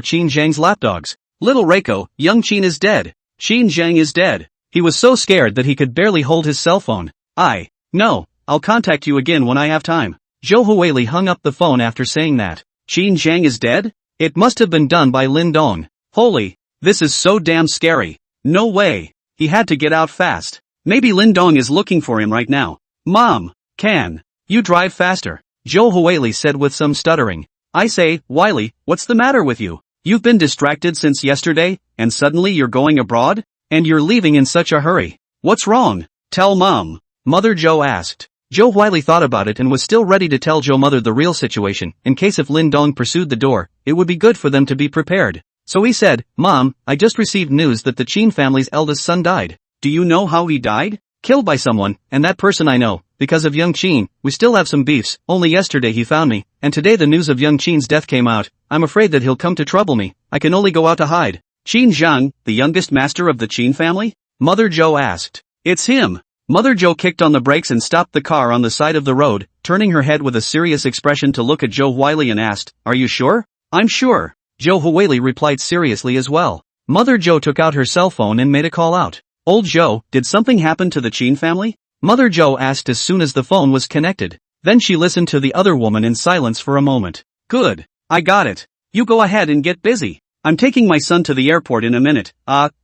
Qin Zhang's lapdogs. Little Reiko, young Qin is dead. Qin Zhang is dead. He was so scared that he could barely hold his cell phone. No, I'll contact you again when I have time. Zhou Huili hung up the phone after saying that. Qin Zhang is dead? It must have been done by Lin Dong. Holy, this is so damn scary. No way. He had to get out fast. Maybe Lin Dong is looking for him right now. Mom, can you drive faster? Zhou Huili said with some stuttering. I say, Wiley, what's the matter with you? You've been distracted since yesterday, and suddenly you're going abroad? And you're leaving in such a hurry. What's wrong? Tell Mom. Mother Zhou asked. Zhou Huili thought about it and was still ready to tell Zhou Mother the real situation, in case if Lin Dong pursued the door, it would be good for them to be prepared. So he said, Mom, I just received news that the Qin family's eldest son died. Do you know how he died? Killed by someone, and that person I know. Because of young Qin, we still have some beefs. Only yesterday he found me, and today the news of young Qin's death came out. I'm afraid that he'll come to trouble me. I can only go out to hide. Qin Zhang, the youngest master of the Qin family? Mother Zhou asked. It's him. Mother Zhou kicked on the brakes and stopped the car on the side of the road, turning her head with a serious expression to look at Zhou Huili and asked, Are you sure? I'm sure. Zhou Huili replied seriously as well. Mother Zhou took out her cell phone and made a call out. Old Zhou, did something happen to the Qin family? Mother Zhou asked as soon as the phone was connected. Then she listened to the other woman in silence for a moment. Good. I got it. You go ahead and get busy. I'm taking my son to the airport in a minute.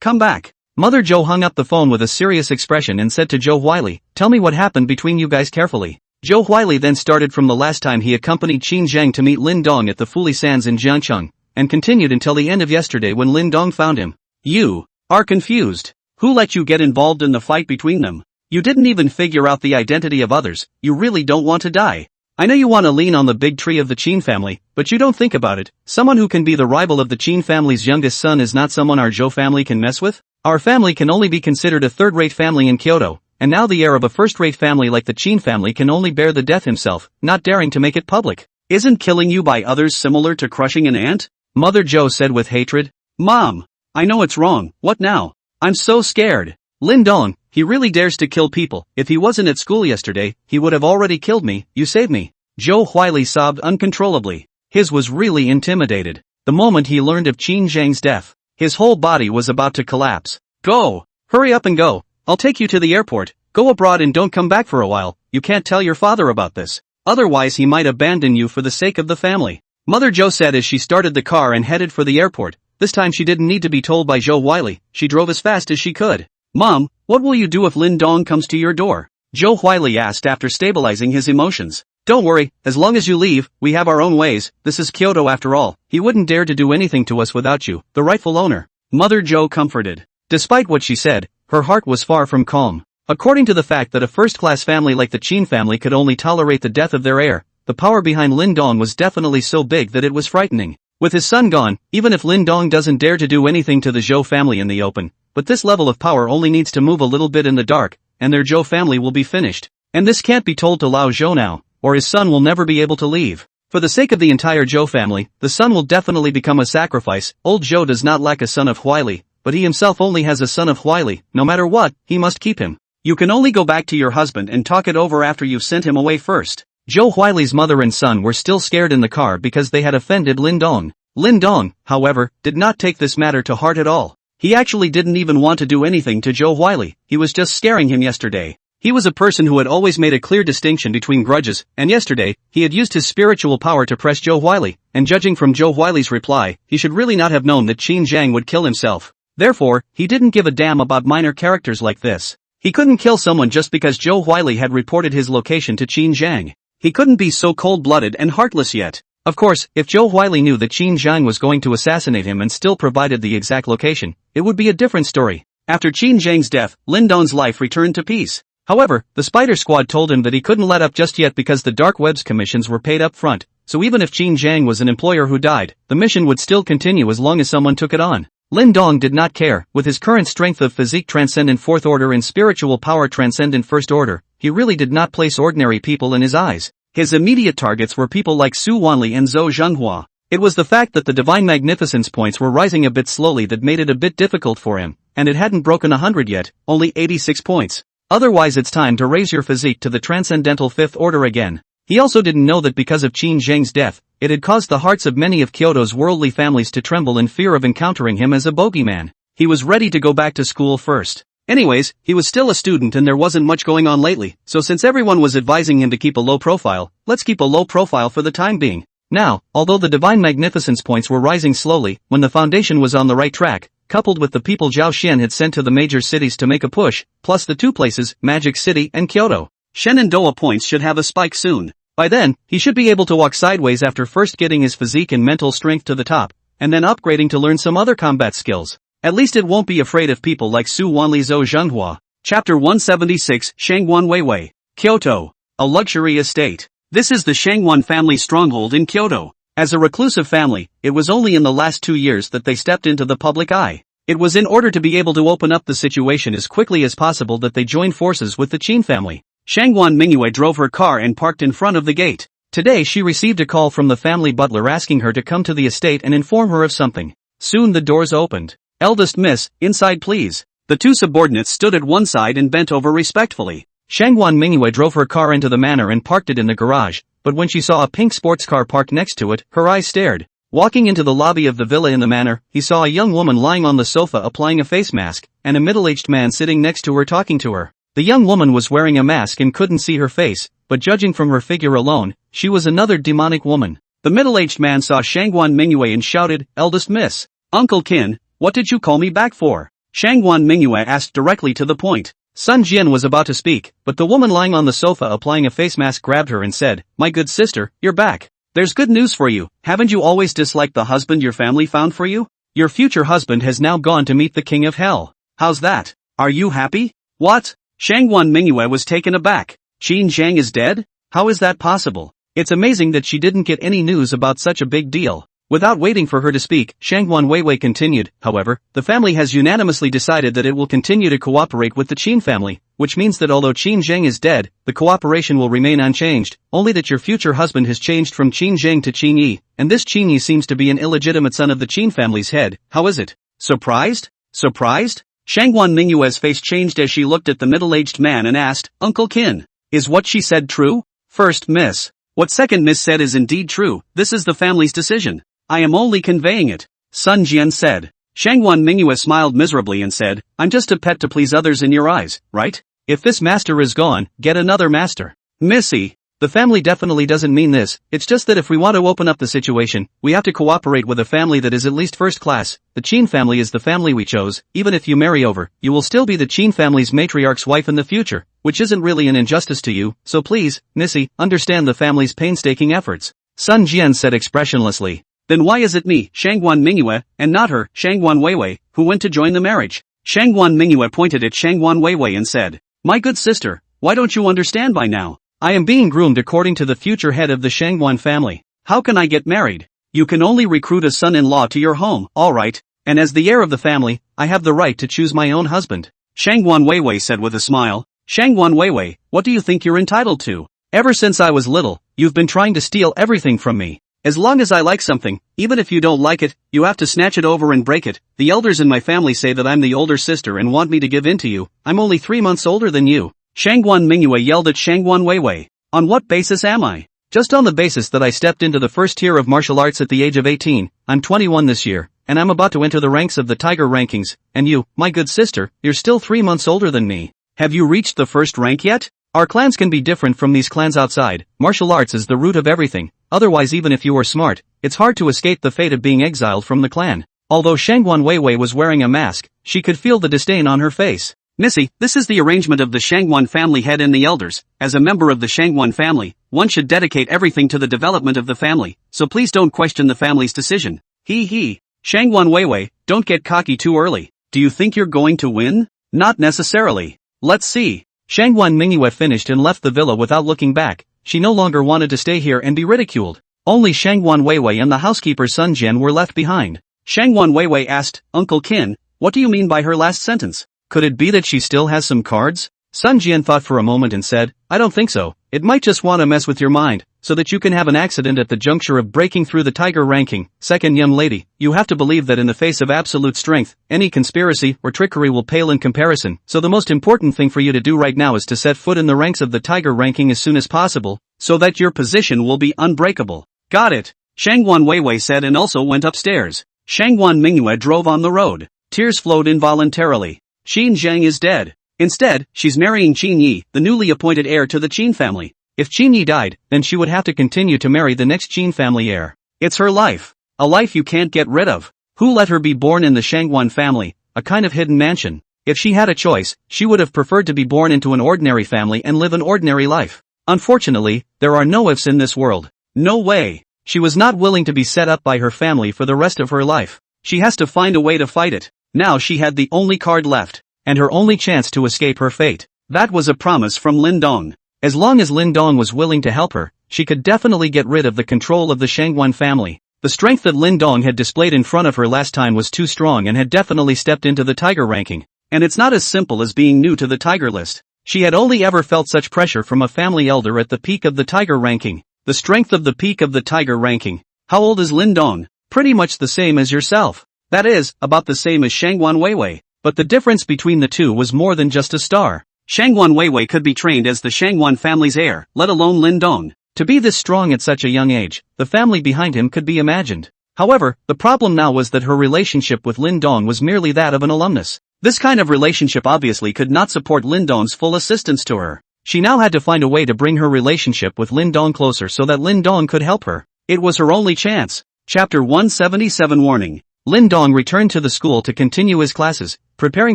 Come back. Mother Zhou hung up the phone with a serious expression and said to Zhou Huili, Tell me what happened between you guys carefully. Zhou Huili then started from the last time he accompanied Qin Zhang to meet Lin Dong at the Fuli Sands in Jiangcheng, and continued until the end of yesterday when Lin Dong found him. You are confused. Who let you get involved in the fight between them? You didn't even figure out the identity of others. You really don't want to die. I know you want to lean on the big tree of the Qin family, but you don't think about it. Someone who can be the rival of the Qin family's youngest son is not someone our Zhou family can mess with. Our family can only be considered a third-rate family in Kyoto, and now the heir of a first-rate family like the Qin family can only bear the death himself, not daring to make it public. Isn't killing you by others similar to crushing an ant? Mother Zhou said with hatred. Mom, I know it's wrong, what now? I'm so scared. Lin Dong, he really dares to kill people. If he wasn't at school yesterday, he would have already killed me. You saved me. Zhou Huili sobbed uncontrollably. His was really intimidated. The moment he learned of Qin Zhang's death, his whole body was about to collapse. Go! Hurry up and go. I'll take you to the airport. Go abroad and don't come back for a while. You can't tell your father about this. Otherwise he might abandon you for the sake of the family. Mother Zhou said as she started the car and headed for the airport. This time she didn't need to be told by Zhou Huili. She drove as fast as she could. Mom, what will you do if Lin Dong comes to your door? Zhou Huili asked after stabilizing his emotions. Don't worry, as long as you leave, we have our own ways. This is Kyoto after all. He wouldn't dare to do anything to us without you, the rightful owner. Mother Zhou comforted. Despite what she said, her heart was far from calm. According to the fact that a first-class family like the Qin family could only tolerate the death of their heir, the power behind Lin Dong was definitely so big that it was frightening. With his son gone, even if Lin Dong doesn't dare to do anything to the Zhou family in the open, but this level of power only needs to move a little bit in the dark, and their Zhou family will be finished. And this can't be told to Lao Zhou now, or his son will never be able to leave. For the sake of the entire Zhou family, the son will definitely become a sacrifice. Old Zhou does not lack a son of Huili, but he himself only has a son of Huili. No matter what, he must keep him. You can only go back to your husband and talk it over after you've sent him away first. Zhou Huili's mother and son were still scared in the car because they had offended Lin Dong. Lin Dong, however, did not take this matter to heart at all. He actually didn't even want to do anything to Zhou Huili. He was just scaring him yesterday. He was a person who had always made a clear distinction between grudges, and yesterday, he had used his spiritual power to press Zhou Huili, and judging from Zhou Huili's reply, he should really not have known that Qin Zhang would kill himself. Therefore, he didn't give a damn about minor characters like this. He couldn't kill someone just because Zhou Huili had reported his location to Qin Zhang. He couldn't be so cold-blooded and heartless yet. Of course, if Zhou Huili knew that Qin Zhang was going to assassinate him and still provided the exact location, it would be a different story. After Qin Zhang's death, Lin Dong's life returned to peace. However, the Spider Squad told him that he couldn't let up just yet because the Dark Web's commissions were paid up front, so even if Qin Zhang was an employer who died, the mission would still continue as long as someone took it on. Lin Dong did not care. With his current strength of physique transcendent 4th order and spiritual power transcendent 1st order, he really did not place ordinary people in his eyes. His immediate targets were people like Su Wanli and Zhou Zhenghua. It was the fact that the Divine Magnificence points were rising a bit slowly that made it a bit difficult for him, and it hadn't broken 100 yet, only 86 points. Otherwise it's time to raise your physique to the transcendental 5th order again. He also didn't know that because of Qin Zhang's death, it had caused the hearts of many of Kyoto's worldly families to tremble in fear of encountering him as a bogeyman. He was ready to go back to school first. Anyways, he was still a student and there wasn't much going on lately, so since everyone was advising him to keep a low profile, let's keep a low profile for the time being. Now, although the Divine Magnificence points were rising slowly, when the foundation was on the right track, coupled with the people Zhao Xian had sent to the major cities to make a push, plus the two places, Magic City and Kyoto, Shenandoah points should have a spike soon. By then, he should be able to walk sideways after first getting his physique and mental strength to the top, and then upgrading to learn some other combat skills. At least it won't be afraid of people like Su Wanli Zhou Zhenghua. Chapter 176 Shangguan Weiwei. Kyoto. A luxury estate. This is the Shangguan family stronghold in Kyoto. As a reclusive family, it was only in the last 2 years that they stepped into the public eye. It was in order to be able to open up the situation as quickly as possible that they joined forces with the Qin family. Shangguan Mingyue drove her car and parked in front of the gate. Today she received a call from the family butler asking her to come to the estate and inform her of something. Soon the doors opened. Eldest miss, inside please. The two subordinates stood at one side and bent over respectfully. Shangguan Mingyue drove her car into the manor and parked it in the garage, but when she saw a pink sports car parked next to it, her eyes stared. Walking into the lobby of the villa in the manor, he saw a young woman lying on the sofa applying a face mask, and a middle-aged man sitting next to her talking to her. The young woman was wearing a mask and couldn't see her face, but judging from her figure alone, she was another demonic woman. The middle-aged man saw Shangguan Mingyue and shouted, "Eldest miss. Uncle Qin, what did you call me back for?" Shangguan Mingyue asked directly to the point. Sun Jian was about to speak, but the woman lying on the sofa applying a face mask grabbed her and said, "My good sister, you're back. There's good news for you. Haven't you always disliked the husband your family found for you? Your future husband has now gone to meet the king of hell. How's that? Are you happy?" "What?" Shangguan Mingyue was taken aback. "Qin Zhang is dead? How is that possible? It's amazing that she didn't get any news about such a big deal." Without waiting for her to speak, Shangguan Weiwei continued, "However, the family has unanimously decided that it will continue to cooperate with the Qin family, which means that although Qin Zhang is dead, the cooperation will remain unchanged, only that your future husband has changed from Qin Zhang to Qin Yi, and this Qin Yi seems to be an illegitimate son of the Qin family's head. How is it? Surprised? Surprised?" Shangwan Mingyue's face changed as she looked at the middle-aged man and asked, Uncle Qin, is what she said true? First miss. What second miss said is indeed true, this is the family's decision. I am only conveying it. Sun Jian said. Shangwan Mingyue smiled miserably and said, I'm just a pet to please others in your eyes, right? If this master is gone, get another master. Missy, the family definitely doesn't mean this, it's just that if we want to open up the situation, we have to cooperate with a family that is at least first class. The Qin family is the family we chose. Even if you marry over, you will still be the Qin family's matriarch's wife in the future, which isn't really an injustice to you, so please, Missy, understand the family's painstaking efforts. Sun Jian said expressionlessly. Then why is it me, Shangwan Mingyue, and not her, Shangwan Weiwei, who went to join the marriage? Shangwan Mingyue pointed at Shangwan Weiwei and said, My good sister, why don't you understand by now? I am being groomed according to the future head of the Shangwan family. How can I get married? You can only recruit a son-in-law to your home, alright, and as the heir of the family, I have the right to choose my own husband. Shangwan Weiwei said with a smile. Shangwan Weiwei, what do you think you're entitled to? Ever since I was little, you've been trying to steal everything from me. As long as I like something, even if you don't like it, you have to snatch it over and break it. The elders in my family say that I'm the older sister and want me to give in to you. I'm only 3 months older than you. Shangwan Mingyue yelled at Shangwan Weiwei. On what basis am I? Just on the basis that I stepped into the first tier of martial arts at the age of 18, I'm 21 this year, and I'm about to enter the ranks of the tiger rankings, and you, my good sister, you're still 3 months older than me. Have you reached the first rank yet? Our clans can be different from these clans outside. Martial arts is the root of everything. Otherwise, even if you are smart, it's hard to escape the fate of being exiled from the clan. Although Shangwan Weiwei was wearing a mask, she could feel the disdain on her face. Missy, this is the arrangement of the Shangwan family head and the elders. As a member of the Shangwan family, one should dedicate everything to the development of the family, so please don't question the family's decision. Hee. Shangwan Weiwei, don't get cocky too early. Do you think you're going to win? Not necessarily. Let's see. Shangwan Mingyue finished and left the villa without looking back. She no longer wanted to stay here and be ridiculed. Only Shangwan Weiwei and the housekeeper Sun Jian were left behind. Shangwan Weiwei asked, Uncle Qin, what do you mean by her last sentence? Could it be that she still has some cards? Sun Jian thought for a moment and said, I don't think so. It might just want to mess with your mind, so that you can have an accident at the juncture of breaking through the tiger ranking. Second, young lady, you have to believe that in the face of absolute strength, any conspiracy or trickery will pale in comparison, so the most important thing for you to do right now is to set foot in the ranks of the tiger ranking as soon as possible, so that your position will be unbreakable. Got it, Shangwan Weiwei said and also went upstairs. Shangwan Mingyue drove on the road. Tears flowed involuntarily. Qin Zheng is dead. Instead, she's marrying Qin Yi, the newly appointed heir to the Qin family. If Qin Yi died, then she would have to continue to marry the next Qin family heir. It's her life. A life you can't get rid of. Who let her be born in the Shangwan family, a kind of hidden mansion? If she had a choice, she would have preferred to be born into an ordinary family and live an ordinary life. Unfortunately, there are no ifs in this world. No way. She was not willing to be set up by her family for the rest of her life. She has to find a way to fight it. Now she had the only card left, and her only chance to escape her fate. That was a promise from Lin Dong. As long as Lin Dong was willing to help her, she could definitely get rid of the control of the Shangwan family. The strength that Lin Dong had displayed in front of her last time was too strong and had definitely stepped into the tiger ranking. And it's not as simple as being new to the tiger list. She had only ever felt such pressure from a family elder at the peak of the tiger ranking. The strength of the peak of the tiger ranking. How old is Lin Dong? Pretty much the same as yourself. That is, about the same as Shangwan Weiwei. But the difference between the two was more than just a star. Shangwan Weiwei could be trained as the Shangwan family's heir, let alone Lin Dong. To be this strong at such a young age, the family behind him could be imagined. However, the problem now was that her relationship with Lin Dong was merely that of an alumnus. This kind of relationship obviously could not support Lin Dong's full assistance to her. She now had to find a way to bring her relationship with Lin Dong closer so that Lin Dong could help her. It was her only chance. Chapter 177 Warning. Lin Dong returned to the school to continue his classes, preparing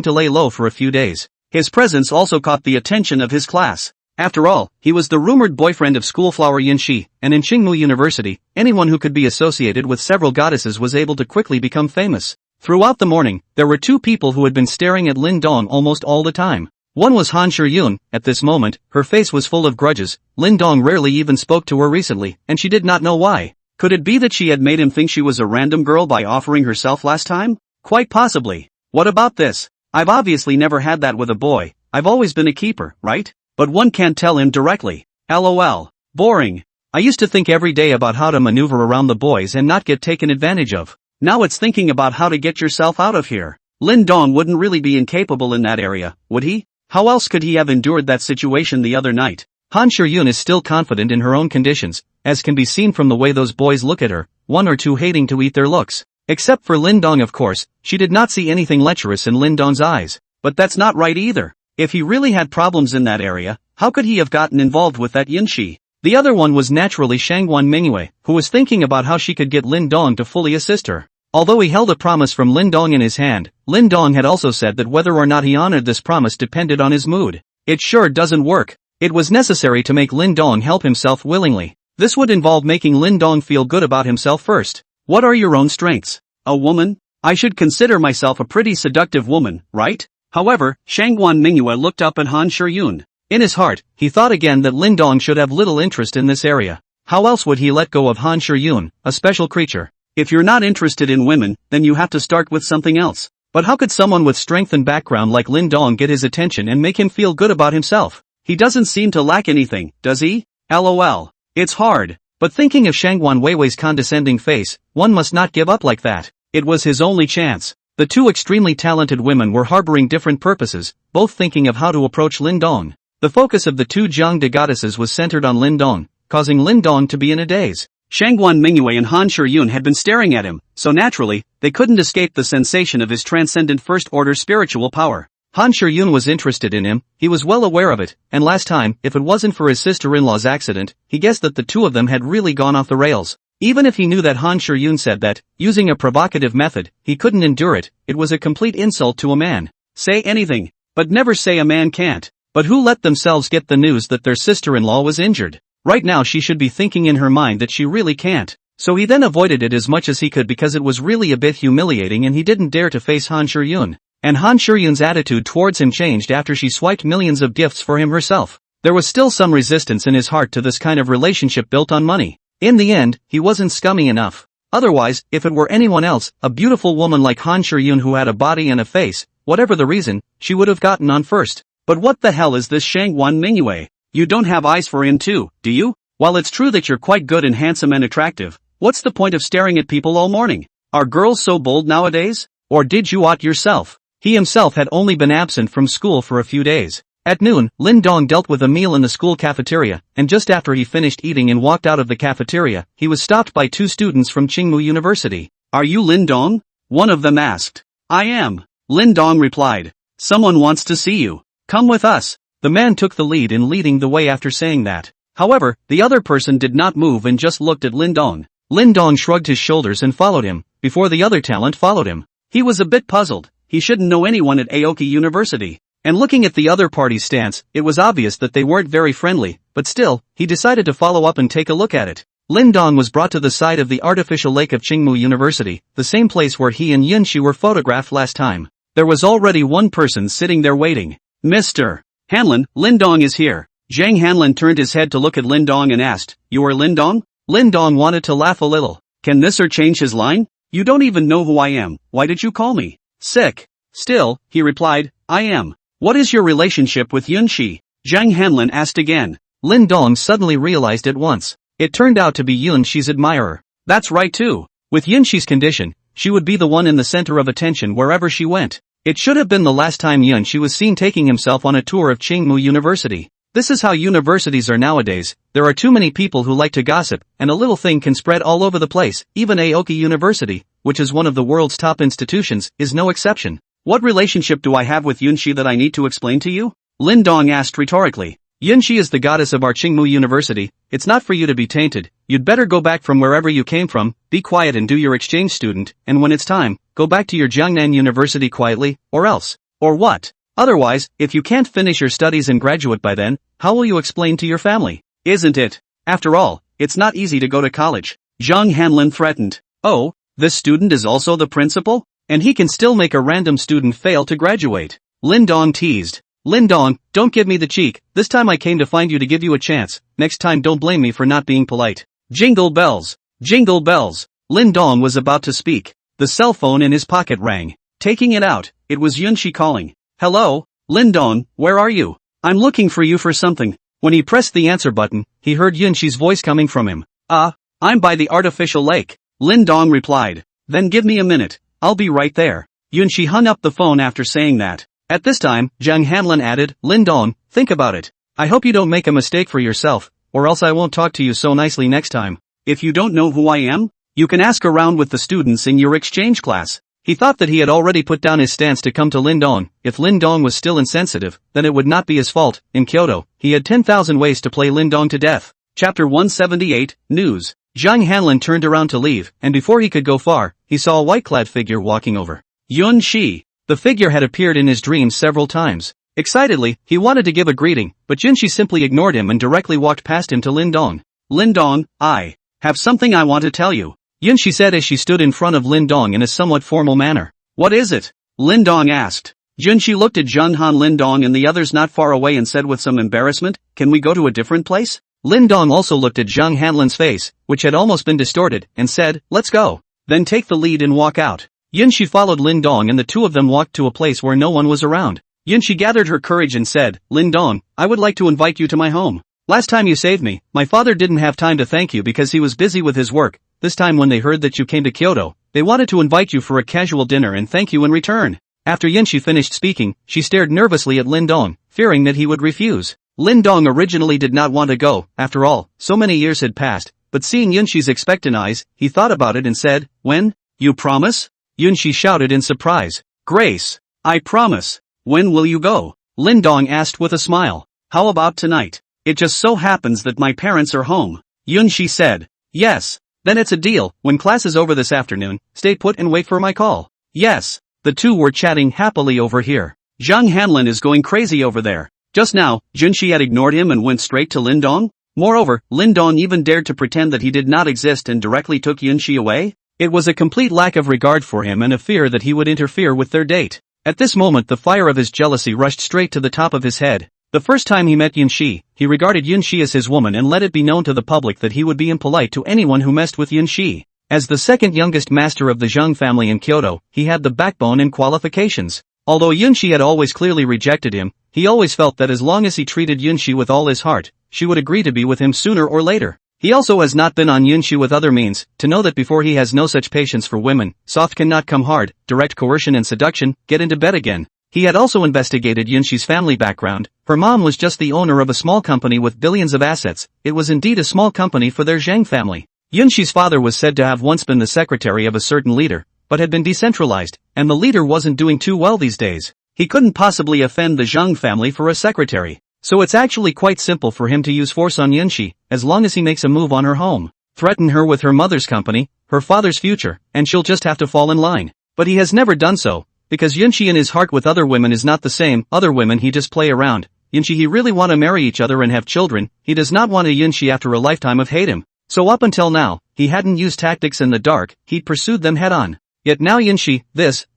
to lay low for a few days. His presence also caught the attention of his class. After all, he was the rumored boyfriend of schoolflower Yinshi, and in Qingmu University, anyone who could be associated with several goddesses was able to quickly become famous. Throughout the morning, there were two people who had been staring at Lin Dong almost all the time. One was Han Shiyun. At this moment, her face was full of grudges. Lin Dong rarely even spoke to her recently, and she did not know why. Could it be that she had made him think she was a random girl by offering herself last time? Quite possibly. What about this? I've obviously never had that with a boy. I've always been a keeper, right? But one can't tell him directly. LOL. Boring. I used to think every day about how to maneuver around the boys and not get taken advantage of. Now it's thinking about how to get yourself out of here. Lin Dong wouldn't really be incapable in that area, would he? How else could he have endured that situation the other night? Han Shuryun is still confident in her own conditions, as can be seen from the way those boys look at her, one or two hating to eat their looks. Except for Lin Dong, of course, she did not see anything lecherous in Lin Dong's eyes. But that's not right either. If he really had problems in that area, how could he have gotten involved with that Yunxi? The other one was naturally Shangguan Mingyue, who was thinking about how she could get Lin Dong to fully assist her. Although he held a promise from Lin Dong in his hand, Lin Dong had also said that whether or not he honored this promise depended on his mood. It sure doesn't work. It was necessary to make Lin Dong help himself willingly. This would involve making Lin Dong feel good about himself first. What are your own strengths? A woman? I should consider myself a pretty seductive woman, right? However, Shangguan Mingyue looked up at Han Shuryun. In his heart, he thought again that Lin Dong should have little interest in this area. How else would he let go of Han Shuryun, a special creature? If you're not interested in women, then you have to start with something else. But how could someone with strength and background like Lin Dong get his attention and make him feel good about himself? He doesn't seem to lack anything, does he? LOL. It's hard. But thinking of Shangguan Weiwei's condescending face, one must not give up like that. It was his only chance. The two extremely talented women were harboring different purposes, both thinking of how to approach Lin Dong. The focus of the two Jiangde goddesses was centered on Lin Dong, causing Lin Dong to be in a daze. Shangguan Mingyue and Han Shuryun had been staring at him, so naturally, they couldn't escape the sensation of his transcendent first-order spiritual power. Han Shuryun was interested in him, he was well aware of it, and last time, if it wasn't for his sister-in-law's accident, he guessed that the two of them had really gone off the rails. Even if he knew that Han Shuryun said that, using a provocative method, he couldn't endure it, it was a complete insult to a man. Say anything, but never say a man can't. But who let themselves get the news that their sister-in-law was injured? Right now she should be thinking in her mind that she really can't. So he then avoided it as much as he could because it was really a bit humiliating and he didn't dare to face Han Shuryun. And Han Shuryun's attitude towards him changed after she swiped millions of gifts for him herself. There was still some resistance in his heart to this kind of relationship built on money. In the end, he wasn't scummy enough. Otherwise, if it were anyone else, a beautiful woman like Han Shuryun who had a body and a face, whatever the reason, she would have gotten on first. But what the hell is this Shangguan Mingyue? You don't have eyes for him too, do you? While it's true that you're quite good and handsome and attractive, what's the point of staring at people all morning? Are girls so bold nowadays? Or did you ought yourself? He himself had only been absent from school for a few days. At noon, Lin Dong dealt with a meal in the school cafeteria, and just after he finished eating and walked out of the cafeteria, he was stopped by two students from Qingmu University. Are you Lin Dong? One of them asked. I am. Lin Dong replied. Someone wants to see you. Come with us. The man took the lead in leading the way after saying that. However, the other person did not move and just looked at Lin Dong. Lin Dong shrugged his shoulders and followed him, before the other talent followed him. He was a bit puzzled. He shouldn't know anyone at Aoki University. And looking at the other party's stance, it was obvious that they weren't very friendly, but still, he decided to follow up and take a look at it. Lin Dong was brought to the side of the artificial lake of Qingmu University, the same place where he and Yunxi were photographed last time. There was already one person sitting there waiting. Mr. Hanlin, Lin Dong is here. Zhang Hanlin turned his head to look at Lin Dong and asked, You are Lin Dong? Lin Dong wanted to laugh a little. Can this or change his line? You don't even know who I am, why did you call me? Sick. Still, he replied, I am. What is your relationship with Yunxi? Zhang Hanlin asked again. Lin Dong suddenly realized at once. It turned out to be Yunxi's admirer. That's right too. With Yunxi's condition, she would be the one in the center of attention wherever she went. It should have been the last time Yunxi was seen taking himself on a tour of Qingmu University. This is how universities are nowadays. There are too many people who like to gossip, and a little thing can spread all over the place. Even Aoki University, which is one of the world's top institutions, is no exception. What relationship do I have with Yunxi that I need to explain to you? Lin Dong asked rhetorically. Yunxi is the goddess of our Qingmu University. It's not for you to be tainted. You'd better go back from wherever you came from, be quiet and do your exchange student, and when it's time, go back to your Jiangnan University quietly, or else. Or what? Otherwise, if you can't finish your studies and graduate by then, how will you explain to your family? Isn't it? After all, it's not easy to go to college. Zhang Hanlin threatened. Oh, this student is also the principal? And he can still make a random student fail to graduate. Lin Dong teased. Lin Dong, don't give me the cheek, this time I came to find you to give you a chance, next time don't blame me for not being polite. Jingle bells. Jingle bells. Lin Dong was about to speak. The cell phone in his pocket rang. Taking it out, it was Yunxi calling. Hello, Lin Dong, where are you? I'm looking for you for something. When he pressed the answer button, he heard Yunxi's voice coming from him. I'm by the artificial lake. Lin Dong replied. Then give me a minute. I'll be right there. Yunshi hung up the phone after saying that. At this time, Zhang Hanlin added, Lindong, think about it. I hope you don't make a mistake for yourself, or else I won't talk to you so nicely next time. If you don't know who I am, you can ask around with the students in your exchange class. He thought that he had already put down his stance to come to Lindong. If Lindong was still insensitive, then it would not be his fault. In Kyoto, he had 10,000 ways to play Lindong to death. Chapter 178, News. Zhang Hanlin turned around to leave, and before he could go far, he saw a white-clad figure walking over. Yunshi. The figure had appeared in his dreams several times. Excitedly, he wanted to give a greeting, but Yunshi simply ignored him and directly walked past him to Lindong. Lindong, I have something I want to tell you, Yunshi said as she stood in front of Lindong in a somewhat formal manner. What is it? Lindong asked. Yunshi looked at Zhenghan Lindong and the others not far away and said with some embarrassment, can we go to a different place? Lindong also looked at Zhang Hanlin's face, which had almost been distorted, and said, let's go. Then take the lead and walk out. Yunshi followed Lindong and the two of them walked to a place where no one was around. Yunshi gathered her courage and said, Lindong, I would like to invite you to my home. Last time you saved me, my father didn't have time to thank you because he was busy with his work. This time when they heard that you came to Kyoto, they wanted to invite you for a casual dinner and thank you in return. After Yunshi finished speaking, she stared nervously at Lindong, fearing that he would refuse. Lindong originally did not want to go, after all, so many years had passed, but seeing Yunshi's expectant eyes, he thought about it and said, when? You promise? Yunshi shouted in surprise. Grace, I promise. When will you go? Lindong asked with a smile. How about tonight? It just so happens that my parents are home. Yunshi said. Yes. Then it's a deal. When class is over this afternoon, stay put and wait for my call. Yes. The two were chatting happily over here. Zhang Hanlin is going crazy over there. Just now, Yunshi had ignored him and went straight to Lindong. Moreover, Lindong even dared to pretend that he did not exist and directly took Yunshi away. It was a complete lack of regard for him and a fear that he would interfere with their date. At this moment the fire of his jealousy rushed straight to the top of his head. The first time he met Yunshi, he regarded Yunshi as his woman and let it be known to the public that he would be impolite to anyone who messed with Yunshi. As the second youngest master of the Zheng family in Kyoto, he had the backbone and qualifications. Although Yunshi had always clearly rejected him, he always felt that as long as he treated Yunshi with all his heart, she would agree to be with him sooner or later. He also has not been on Yunshi with other means, to know that before he has no such patience for women, soft cannot come hard, direct coercion and seduction, get into bed again. He had also investigated Yunshi's family background. Her mom was just the owner of a small company with billions of assets. It was indeed a small company for their Zheng family. Yunshi's father was said to have once been the secretary of a certain leader, but had been decentralized, and the leader wasn't doing too well these days. He couldn't possibly offend the Zheng family for a secretary. So it's actually quite simple for him to use force on Yunshi, as long as he makes a move on her home. Threaten her with her mother's company, her father's future, and she'll just have to fall in line. But he has never done so, because Yunshi in his heart with other women is not the same. Other women he just play around. Yunshi he really want to marry each other and have children. He does not want a Yunshi after a lifetime of hate him. So up until now, he hadn't used tactics in the dark, he'd pursued them head on. Yet now Yunshi,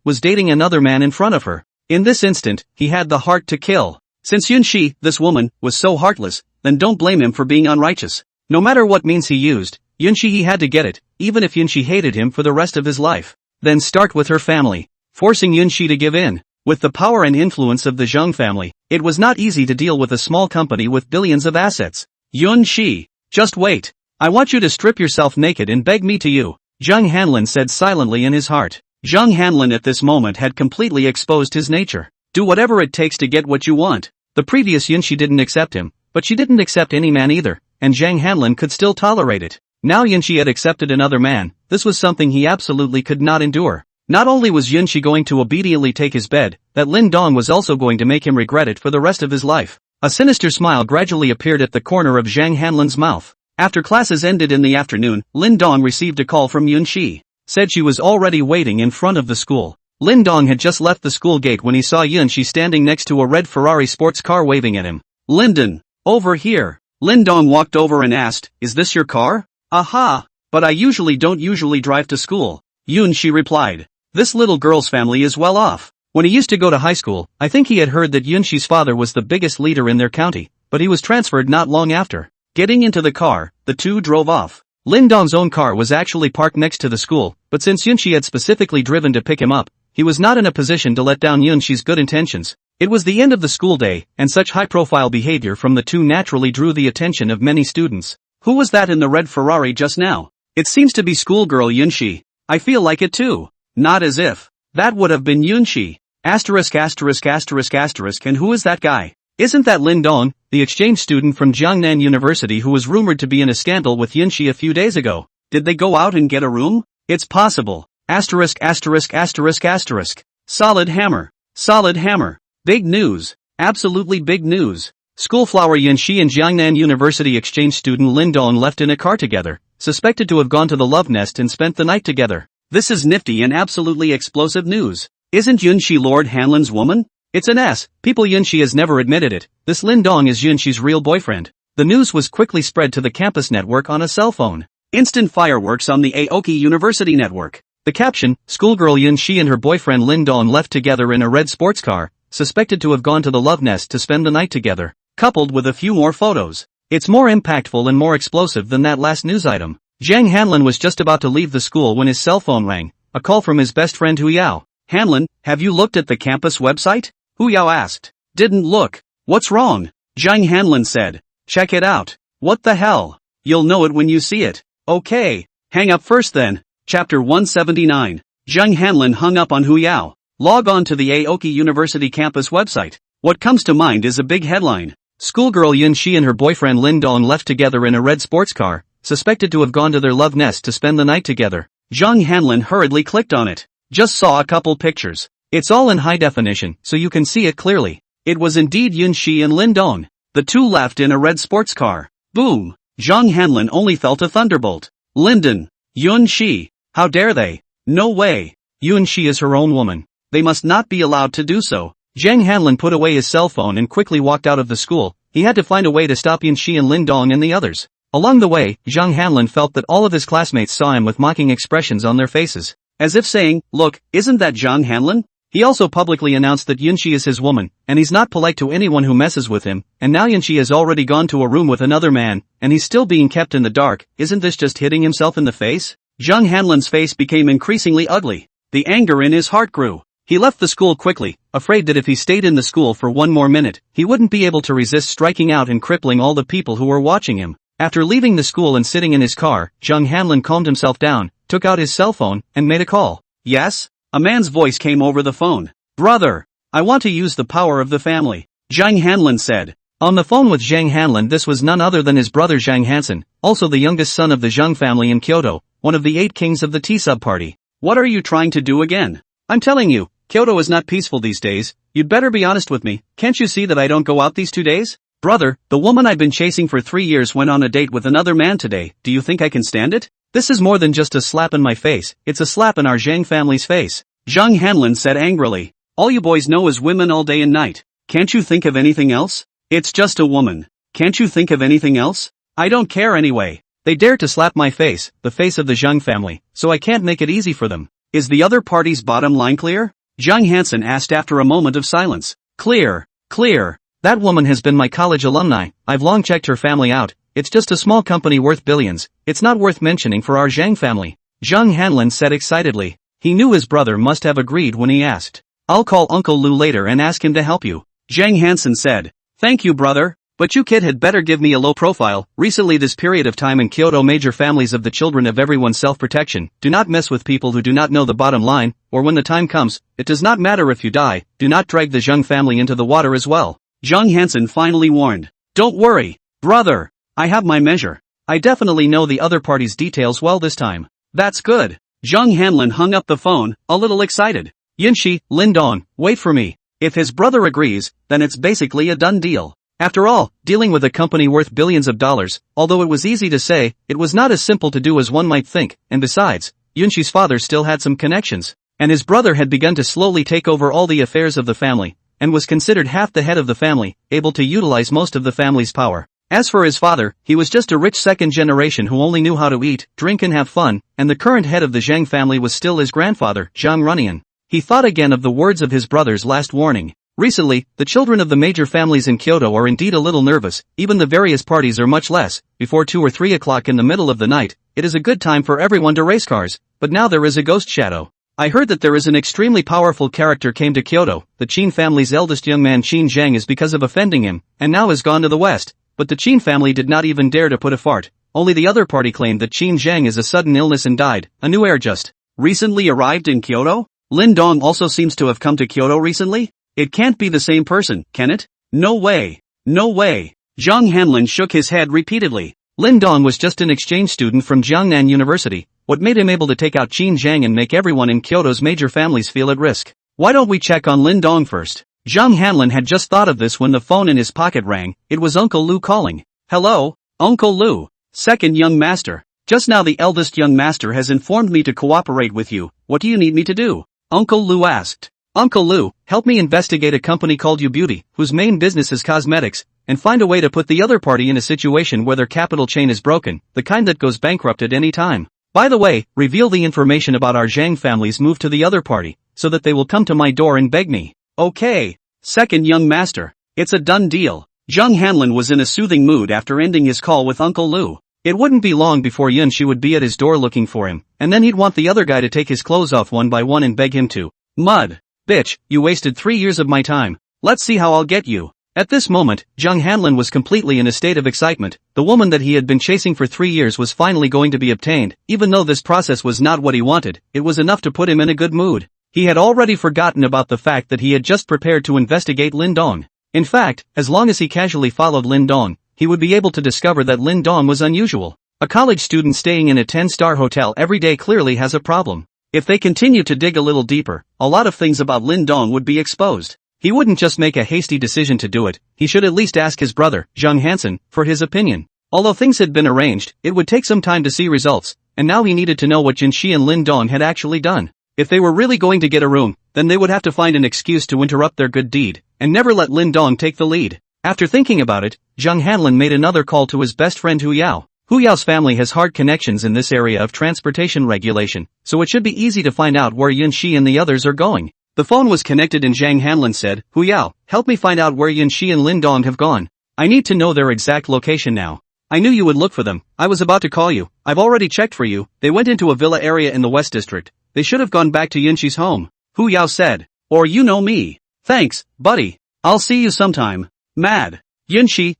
was dating another man in front of her. In this instant, he had the heart to kill. Since Yunshi, this woman, was so heartless, then don't blame him for being unrighteous. No matter what means he used, Yunshi he had to get it, even if Yunshi hated him for the rest of his life. Then start with her family, forcing Yunshi to give in. With the power and influence of the Zheng family, it was not easy to deal with a small company with billions of assets. Yunshi, just wait. I want you to strip yourself naked and beg me to you, Zhang Hanlin said silently in his heart. Zhang Hanlin at this moment had completely exposed his nature. Do whatever it takes to get what you want. The previous Yunshi didn't accept him, but she didn't accept any man either, and Zhang Hanlin could still tolerate it. Now Yunshi had accepted another man. This was something he absolutely could not endure. Not only was Yunshi going to obediently take his bed, that Lindong was also going to make him regret it for the rest of his life. A sinister smile gradually appeared at the corner of Zhang Hanlin's mouth. After classes ended in the afternoon, Lindong received a call from Yunshi. Said she was already waiting in front of the school. Lindong had just left the school gate when he saw Yunshi standing next to a red Ferrari sports car waving at him. Linden, over here. Lindong walked over and asked, is this your car? Aha, but I don't usually drive to school. Yunshi replied. This little girl's family is well off. When he used to go to high school, I think he had heard that Yunshi's father was the biggest leader in their county, but he was transferred not long after. Getting into the car, the two drove off. Lindong's own car was actually parked next to the school, but since Yunshi had specifically driven to pick him up, he was not in a position to let down Yunshi's good intentions. It was the end of the school day, and such high-profile behavior from the two naturally drew the attention of many students. Who was that in the red Ferrari just now? It seems to be schoolgirl Yunshi. I feel like it too. Not as if. That would have been Yunshi. Asterisk asterisk asterisk asterisk, and who is that guy? Isn't that Lin Dong, the exchange student from Jiangnan University who was rumored to be in a scandal with Yunshi a few days ago? Did they go out and get a room? It's possible. Asterisk asterisk asterisk asterisk. Solid hammer. Solid hammer. Big news. Absolutely big news. Schoolflower Yunshi and Jiangnan University exchange student Lin Dong left in a car together, suspected to have gone to the love nest and spent the night together. This is nifty and absolutely explosive news. Isn't Yunshi Lord Hanlin's woman? It's an S. People Yunshi has never admitted it. This Lin Dong is Yunshi's real boyfriend. The news was quickly spread to the campus network on a cell phone. Instant fireworks on the Aoki University network. The caption, schoolgirl Yunshi and her boyfriend Lin Dong left together in a red sports car, suspected to have gone to the love nest to spend the night together, coupled with a few more photos. It's more impactful and more explosive than that last news item. Zhang Hanlin was just about to leave the school when his cell phone rang, a call from his best friend Hu Yao. Hanlin, have you looked at the campus website? Hu Yao asked. Didn't look. What's wrong? Zhang Hanlin said. Check it out. What the hell? You'll know it when you see it. Okay. Hang up first then. Chapter 179. Zhang Hanlin hung up on Hu Yao. Log on to the Aoki University campus website. What comes to mind is a big headline. Schoolgirl Yunshi and her boyfriend Lin Dong left together in a red sports car, suspected to have gone to their love nest to spend the night together. Zhang Hanlin hurriedly clicked on it. Just saw a couple pictures. It's all in high definition, so you can see it clearly. It was indeed Yunshi and Lin Dong. The two left in a red sports car. Boom! Zhang Hanlin only felt a thunderbolt. Linden. Yunshi. How dare they? No way. Yunshi is her own woman. They must not be allowed to do so. Zhang Hanlin put away his cell phone and quickly walked out of the school. He had to find a way to stop Yunshi and Lin Dong and the others. Along the way, Zhang Hanlin felt that all of his classmates saw him with mocking expressions on their faces. As if saying, look, isn't that Zhang Hanlin? He also publicly announced that Yunshi is his woman, and he's not polite to anyone who messes with him, and now Yunshi has already gone to a room with another man, and he's still being kept in the dark. Isn't this just hitting himself in the face? Zhang Hanlin's face became increasingly ugly. The anger in his heart grew. He left the school quickly, afraid that if he stayed in the school for one more minute, he wouldn't be able to resist striking out and crippling all the people who were watching him. After leaving the school and sitting in his car, Zhang Hanlin calmed himself down, took out his cell phone, and made a call. Yes? A man's voice came over the phone. Brother, I want to use the power of the family, Zhang Hanlin said. On the phone with Zhang Hanlin, this was none other than his brother Zhang Hansen, also the youngest son of the Zhang family in Kyoto, one of the 8 kings of the T-sub party. What are you trying to do again? I'm telling you, Kyoto is not peaceful these days. You'd better be honest with me. Can't you see that I don't go out these 2 days? Brother, the woman I've been chasing for 3 years went on a date with another man today. Do you think I can stand it? This is more than just a slap in my face, it's a slap in our Zhang family's face. Zhang Hanlin said angrily. All you boys know is women all day and night. Can't you think of anything else? It's just a woman. Can't you think of anything else? I don't care anyway. They dare to slap my face, the face of the Zhang family, so I can't make it easy for them. Is the other party's bottom line clear? Zhang Hansen asked after a moment of silence. Clear. Clear. That woman has been my college alumni. I've long checked her family out. It's just a small company worth billions. It's not worth mentioning for our Zhang family. Zhang Hanlin said excitedly. He knew his brother must have agreed when he asked. I'll call Uncle Lu later and ask him to help you. Zhang Hansen said. Thank you, brother. But you kid had better give me a low profile. Recently this period of time in Kyoto, major families of the children of everyone's self-protection. Do not mess with people who do not know the bottom line, or when the time comes, it does not matter if you die, do not drag the Zhang family into the water as well. Zhang Hansen finally warned. Don't worry, brother. I have my measure. I definitely know the other party's details well this time. That's good. Zhang Hanlin hung up the phone, a little excited. Yunshi, Lin Dong, wait for me. If his brother agrees, then it's basically a done deal. After all, dealing with a company worth billions of dollars, although it was easy to say, it was not as simple to do as one might think, and besides, Yunshi's father still had some connections, and his brother had begun to slowly take over all the affairs of the family, and was considered half the head of the family, able to utilize most of the family's power. As for his father, he was just a rich second generation who only knew how to eat, drink and have fun, and the current head of the Zhang family was still his grandfather, Zhang Runyan. He thought again of the words of his brother's last warning. Recently, the children of the major families in Kyoto are indeed a little nervous, even the various parties are much less. Before 2 or 3 o'clock in the middle of the night, it is a good time for everyone to race cars, but now there is a ghost shadow. I heard that there is an extremely powerful character came to Kyoto. The Qin family's eldest young man Qin Zhang is because of offending him, and now has gone to the west. But the Qin family did not even dare to put a fart. Only the other party claimed that Qin Zhang is a sudden illness and died. A new heir just recently arrived in Kyoto? Lin Dong also seems to have come to Kyoto recently? It can't be the same person, can it? No way. No way. Zhang Hanlin shook his head repeatedly. Lin Dong was just an exchange student from Jiangnan University. What made him able to take out Qin Zhang and make everyone in Kyoto's major families feel at risk? Why don't we check on Lin Dong first? Zhang Hanlin had just thought of this when the phone in his pocket rang. It was Uncle Lu calling. Hello, Uncle Lu. Second young master. Just now the eldest young master has informed me to cooperate with you. What do you need me to do? Uncle Lu asked. Uncle Lu, help me investigate a company called U Beauty, whose main business is cosmetics, and find a way to put the other party in a situation where their capital chain is broken, the kind that goes bankrupt at any time. By the way, reveal the information about our Zhang family's move to the other party, so that they will come to my door and beg me. Okay. Second young master. It's a done deal. Zhang Hanlin was in a soothing mood after ending his call with Uncle Lu. It wouldn't be long before Yunshi would be at his door looking for him, and then he'd want the other guy to take his clothes off one by one and beg him to. Mud. Bitch, you wasted 3 years of my time. Let's see how I'll get you. At this moment, Zhang Hanlin was completely in a state of excitement. The woman that he had been chasing for 3 years was finally going to be obtained. Even though this process was not what he wanted, it was enough to put him in a good mood. He had already forgotten about the fact that he had just prepared to investigate Lin Dong. In fact, as long as he casually followed Lin Dong, he would be able to discover that Lin Dong was unusual. A college student staying in a 10-star hotel every day clearly has a problem. If they continue to dig a little deeper, a lot of things about Lin Dong would be exposed. He wouldn't just make a hasty decision to do it, he should at least ask his brother, Zhang Hansen, for his opinion. Although things had been arranged, it would take some time to see results, and now he needed to know what Jinshi and Lin Dong had actually done. If they were really going to get a room, then they would have to find an excuse to interrupt their good deed, and never let Lin Dong take the lead. After thinking about it, Zhang Hanlin made another call to his best friend Hu Yao. Hu Yao's family has hard connections in this area of transportation regulation, so it should be easy to find out where Yunshi and the others are going. The phone was connected and Zhang Hanlin said, Hu Yao, help me find out where Yunshi and Lin Dong have gone. I need to know their exact location now. I knew you would look for them. I was about to call you. I've already checked for you. They went into a villa area in the West District. They should have gone back to Yunshi's home. Hu Yao said. Or you know me. Thanks, buddy. I'll see you sometime. Mad. Yunshi,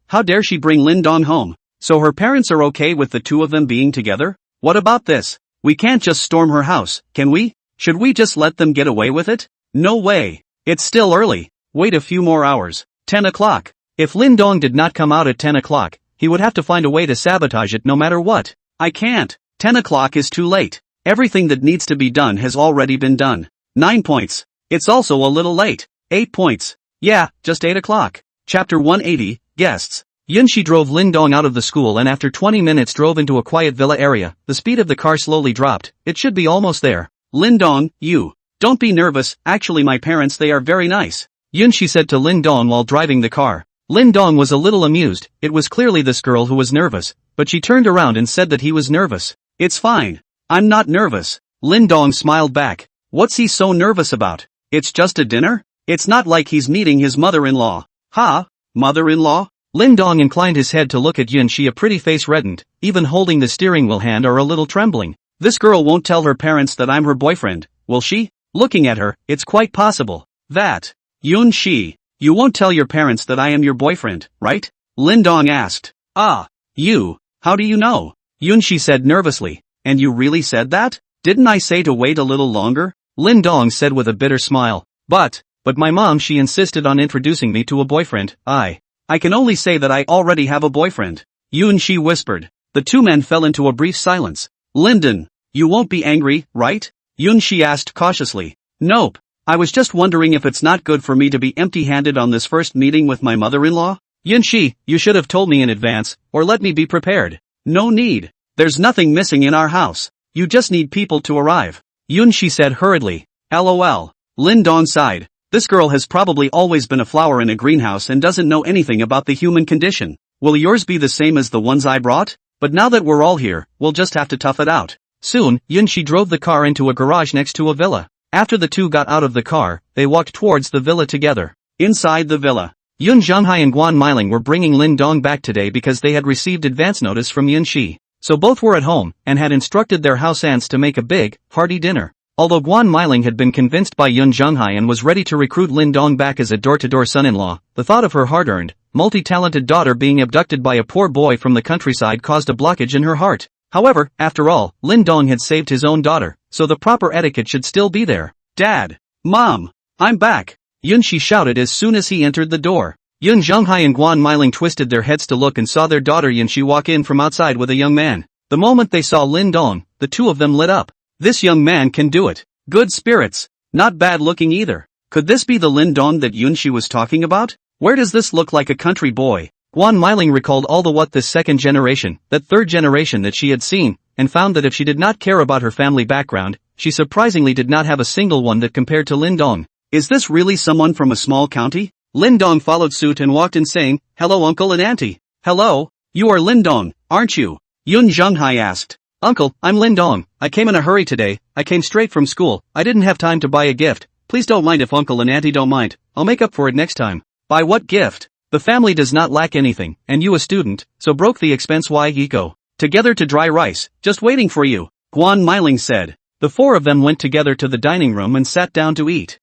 how dare she bring Lin Dong home? So her parents are okay with the two of them being together? What about this? We can't just storm her house, can we? Should we just let them get away with it? No way. It's still early. Wait a few more hours. 10 o'clock. If Lin Dong did not come out at 10 o'clock, he would have to find a way to sabotage it no matter what. I can't. 10 o'clock is too late. Everything that needs to be done has already been done. 9 points. It's also a little late. 8 points. Yeah, just 8 o'clock. Chapter 180, Guests. Yunshi drove Lin Dong out of the school and after 20 minutes drove into a quiet villa area. The speed of the car slowly dropped. It should be almost there. Lin Dong, you. Don't be nervous, actually my parents they are very nice. Yunshi said to Lin Dong while driving the car. Lin Dong was a little amused. It was clearly this girl who was nervous, but she turned around and said that he was nervous. It's fine. I'm not nervous. Lin Dong smiled back. What's he so nervous about? It's just a dinner? It's not like he's meeting his mother-in-law. Ha? Mother-in-law? Lin Dong inclined his head to look at Yunshi. A pretty face reddened, even holding the steering wheel hand are a little trembling. This girl won't tell her parents that I'm her boyfriend, will she? Looking at her, it's quite possible that. Yunshi, you won't tell your parents that I am your boyfriend, right? Lin Dong asked. Ah, you, how do you know? Yunshi said nervously. And you really said that? Didn't I say to wait a little longer? Lin Dong said with a bitter smile. But my mom she insisted on introducing me to a boyfriend. I can only say that I already have a boyfriend. Yunshi whispered. The two men fell into a brief silence. Linden, you won't be angry, right? Yunshi asked cautiously. Nope. I was just wondering if it's not good for me to be empty-handed on this first meeting with my mother-in-law? Yunshi, you should have told me in advance, or let me be prepared. No need. There's nothing missing in our house. You just need people to arrive. Yunshi said hurriedly. LOL. Lin Dong sighed. This girl has probably always been a flower in a greenhouse and doesn't know anything about the human condition. Will yours be the same as the ones I brought? But now that we're all here, we'll just have to tough it out. Soon, Yunshi drove the car into a garage next to a villa. After the two got out of the car, they walked towards the villa together. Inside the villa, Yun Zhanghai and Guan Meiling were bringing Lin Dong back today because they had received advance notice from Yunshi. So both were at home, and had instructed their house aunts to make a big, hearty dinner. Although Guan Meiling had been convinced by Yun Zhanghai and was ready to recruit Lin Dong back as a door-to-door son-in-law, the thought of her hard-earned, multi-talented daughter being abducted by a poor boy from the countryside caused a blockage in her heart. However, after all, Lin Dong had saved his own daughter, so the proper etiquette should still be there. Dad! Mom! I'm back! Yunxi shouted as soon as he entered the door. Yun Zhonghai and Guan Miling twisted their heads to look and saw their daughter Yunxi walk in from outside with a young man. The moment they saw Lin Dong, the two of them lit up. This young man can do it. Good spirits. Not bad looking either. Could this be the Lin Dong that Yunxi was talking about? Where does this look like a country boy? Guan Miling recalled all the this second generation, that third generation that she had seen, and found that if she did not care about her family background, she surprisingly did not have a single one that compared to Lin Dong. Is this really someone from a small county? Lin Dong followed suit and walked in saying, "Hello uncle and auntie." "Hello, you are Lin Dong, aren't you?" Yun Zhonghai asked. "Uncle, I'm Lin Dong. I came in a hurry today. I came straight from school. I didn't have time to buy a gift. Please don't mind if uncle and auntie don't mind. I'll make up for it next time." "Buy what gift? The family does not lack anything, and you a student, so broke the expense why go together to dry rice, just waiting for you," Guan Miling said. The four of them went together to the dining room and sat down to eat.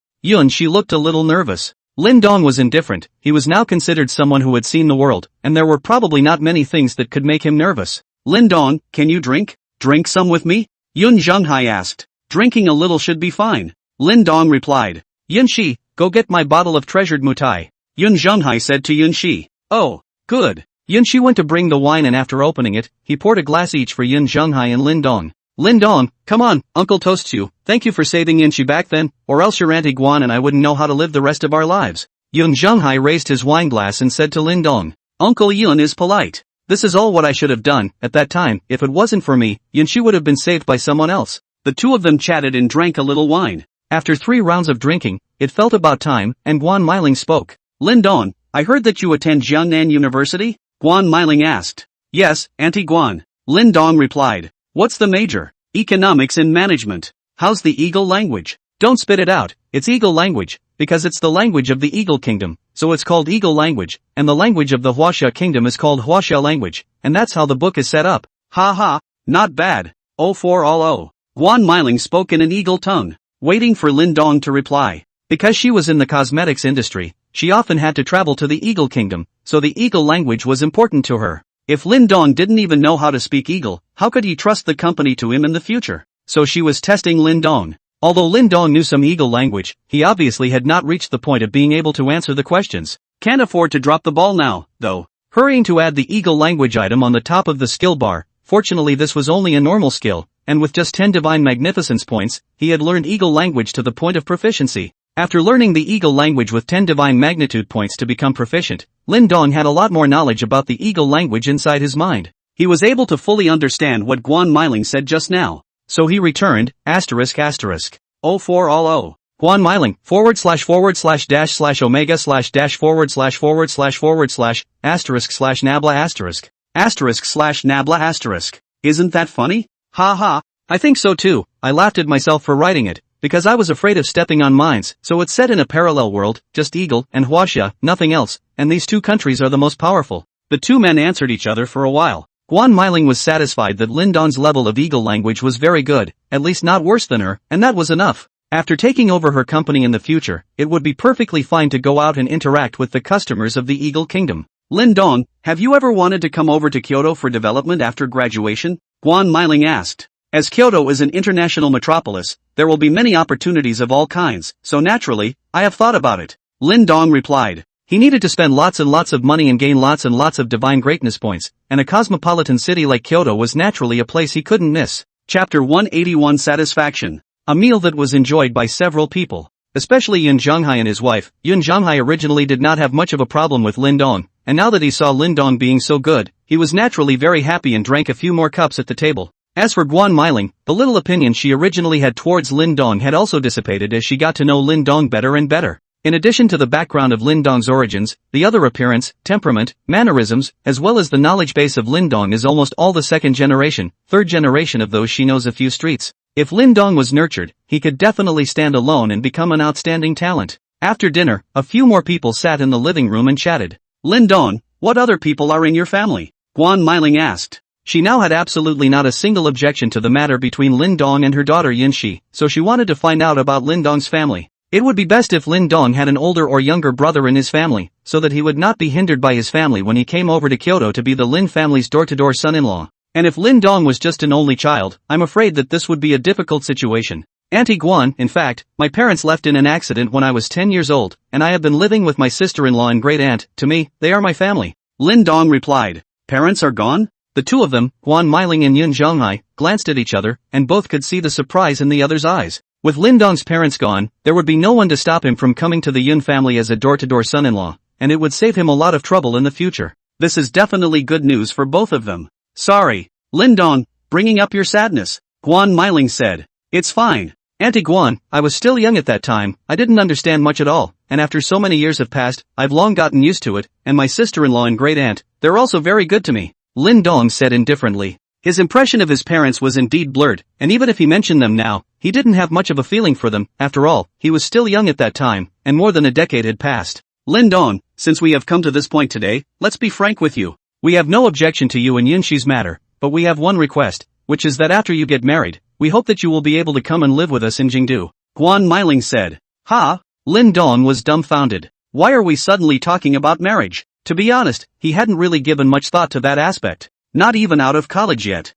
She looked a little nervous. Lin Dong was indifferent. He was now considered someone who had seen the world, and there were probably not many things that could make him nervous. "Lin Dong, can you drink? Drink some with me?" Yun Zhonghai asked. "Drinking a little should be fine," Lin Dong replied. "Yunxi, go get my bottle of treasured mutai," Yun Zhonghai said to Yunxi. "Oh, good." Yunxi went to bring the wine and after opening it, he poured a glass each for Yun Zhonghai and Lin Dong. "Lin Dong, come on, uncle toasts you. Thank you for saving Yunxi back then, or else your auntie Guan and I wouldn't know how to live the rest of our lives." Yun Zhonghai raised his wine glass and said to Lin Dong, "Uncle Yun is polite. This is all what I should have done. At that time, if it wasn't for me, Yunxi would have been saved by someone else." The two of them chatted and drank a little wine. After 3 rounds of drinking, it felt about time, and Guan Miling spoke. "Lin Dong, I heard that you attend Jiangnan University?" Guan Miling asked. "Yes, Auntie Guan," Lin Dong replied. "What's the major?" "Economics and management." "How's the eagle language?" "Don't spit it out, it's eagle language, because it's the language of the Eagle Kingdom, so it's called eagle language, and the language of the Huaxia Kingdom is called Huaxia language, and that's how the book is set up." "Ha ha, not bad. Oh for all oh." Guan Miling spoke in an eagle tongue, waiting for Lin Dong to reply. Because she was in the cosmetics industry, she often had to travel to the Eagle Kingdom, so the eagle language was important to her. If Lin Dong didn't even know how to speak eagle, how could he trust the company to him in the future? So she was testing Lin Dong. Although Lin Dong knew some eagle language, he obviously had not reached the point of being able to answer the questions. Can't afford to drop the ball now, though. Hurrying to add the eagle language item on the top of the skill bar, fortunately this was only a normal skill, and with just 10 divine magnificence points, he had learned eagle language to the point of proficiency. After learning the eagle language with 10 divine magnitude points to become proficient, Lin Dong had a lot more knowledge about the eagle language inside his mind. He was able to fully understand what Guan Miling said just now. So he returned, ***, oh for all oh. Guan Miling, // omega / / ***, ***/nabla***. Isn't that funny? Ha ha. I think so too. I laughed at myself for writing it, because I was afraid of stepping on mines, so it's set in a parallel world, just eagle and Huaxia, nothing else, and these two countries are the most powerful. The two men answered each other for a while. Guan Miling was satisfied that Lin Dong's level of eagle language was very good, at least not worse than her, and that was enough. After taking over her company in the future, it would be perfectly fine to go out and interact with the customers of the Eagle Kingdom. Lin Dong, have you ever wanted to come over to Kyoto for development after graduation? Guan Miling asked. As Kyoto is an international metropolis, there will be many opportunities of all kinds, so naturally, I have thought about it. Lin Dong replied. He needed to spend lots and lots of money and gain lots and lots of divine greatness points, and a cosmopolitan city like Kyoto was naturally a place he couldn't miss. Chapter 181 Satisfaction. A meal that was enjoyed by several people. Especially Yun Zhonghai and his wife. Yun Zhonghai originally did not have much of a problem with Lin Dong, and now that he saw Lin Dong being so good, he was naturally very happy and drank a few more cups at the table. As for Guan Miling, the little opinion she originally had towards Lin Dong had also dissipated as she got to know Lin Dong better and better. In addition to the background of Lin Dong's origins, the other appearance, temperament, mannerisms, as well as the knowledge base of Lin Dong is almost all the second generation, third generation of those she knows a few streets. If Lin Dong was nurtured, he could definitely stand alone and become an outstanding talent. After dinner, a few more people sat in the living room and chatted. Lin Dong, what other people are in your family? Guan Miling asked. She now had absolutely not a single objection to the matter between Lin Dong and her daughter Yunxi, so she wanted to find out about Lin Dong's family. It would be best if Lin Dong had an older or younger brother in his family, so that he would not be hindered by his family when he came over to Kyoto to be the Lin family's door-to-door son-in-law. And if Lin Dong was just an only child, I'm afraid that this would be a difficult situation. Auntie Guan, in fact, my parents left in an accident when I was 10 years old, and I have been living with my sister-in-law and great-aunt. To me, they are my family. Lin Dong replied. Parents are gone? The two of them, Guan Mailing and Yun Zhonghai, glanced at each other, and both could see the surprise in the other's eyes. With Lin Dong's parents gone, there would be no one to stop him from coming to the Yun family as a door-to-door son-in-law, and it would save him a lot of trouble in the future. This is definitely good news for both of them. Sorry, Lin Dong, bringing up your sadness, Guan Mailing said. It's fine. Auntie Guan, I was still young at that time, I didn't understand much at all, and after so many years have passed, I've long gotten used to it, and my sister-in-law and great-aunt, they're also very good to me, Lin Dong said indifferently. His impression of his parents was indeed blurred, and even if he mentioned them now, he didn't have much of a feeling for them. After all, he was still young at that time, and more than a decade had passed. Lin Dong, since we have come to this point today, let's be frank with you. We have no objection to you and Yunshi's matter, but we have one request, which is that after you get married, we hope that you will be able to come and live with us in Jingdu, Guan Mailing said. Ha? Lin Dong was dumbfounded. Why are we suddenly talking about marriage? To be honest, he hadn't really given much thought to that aspect. Not even out of college yet.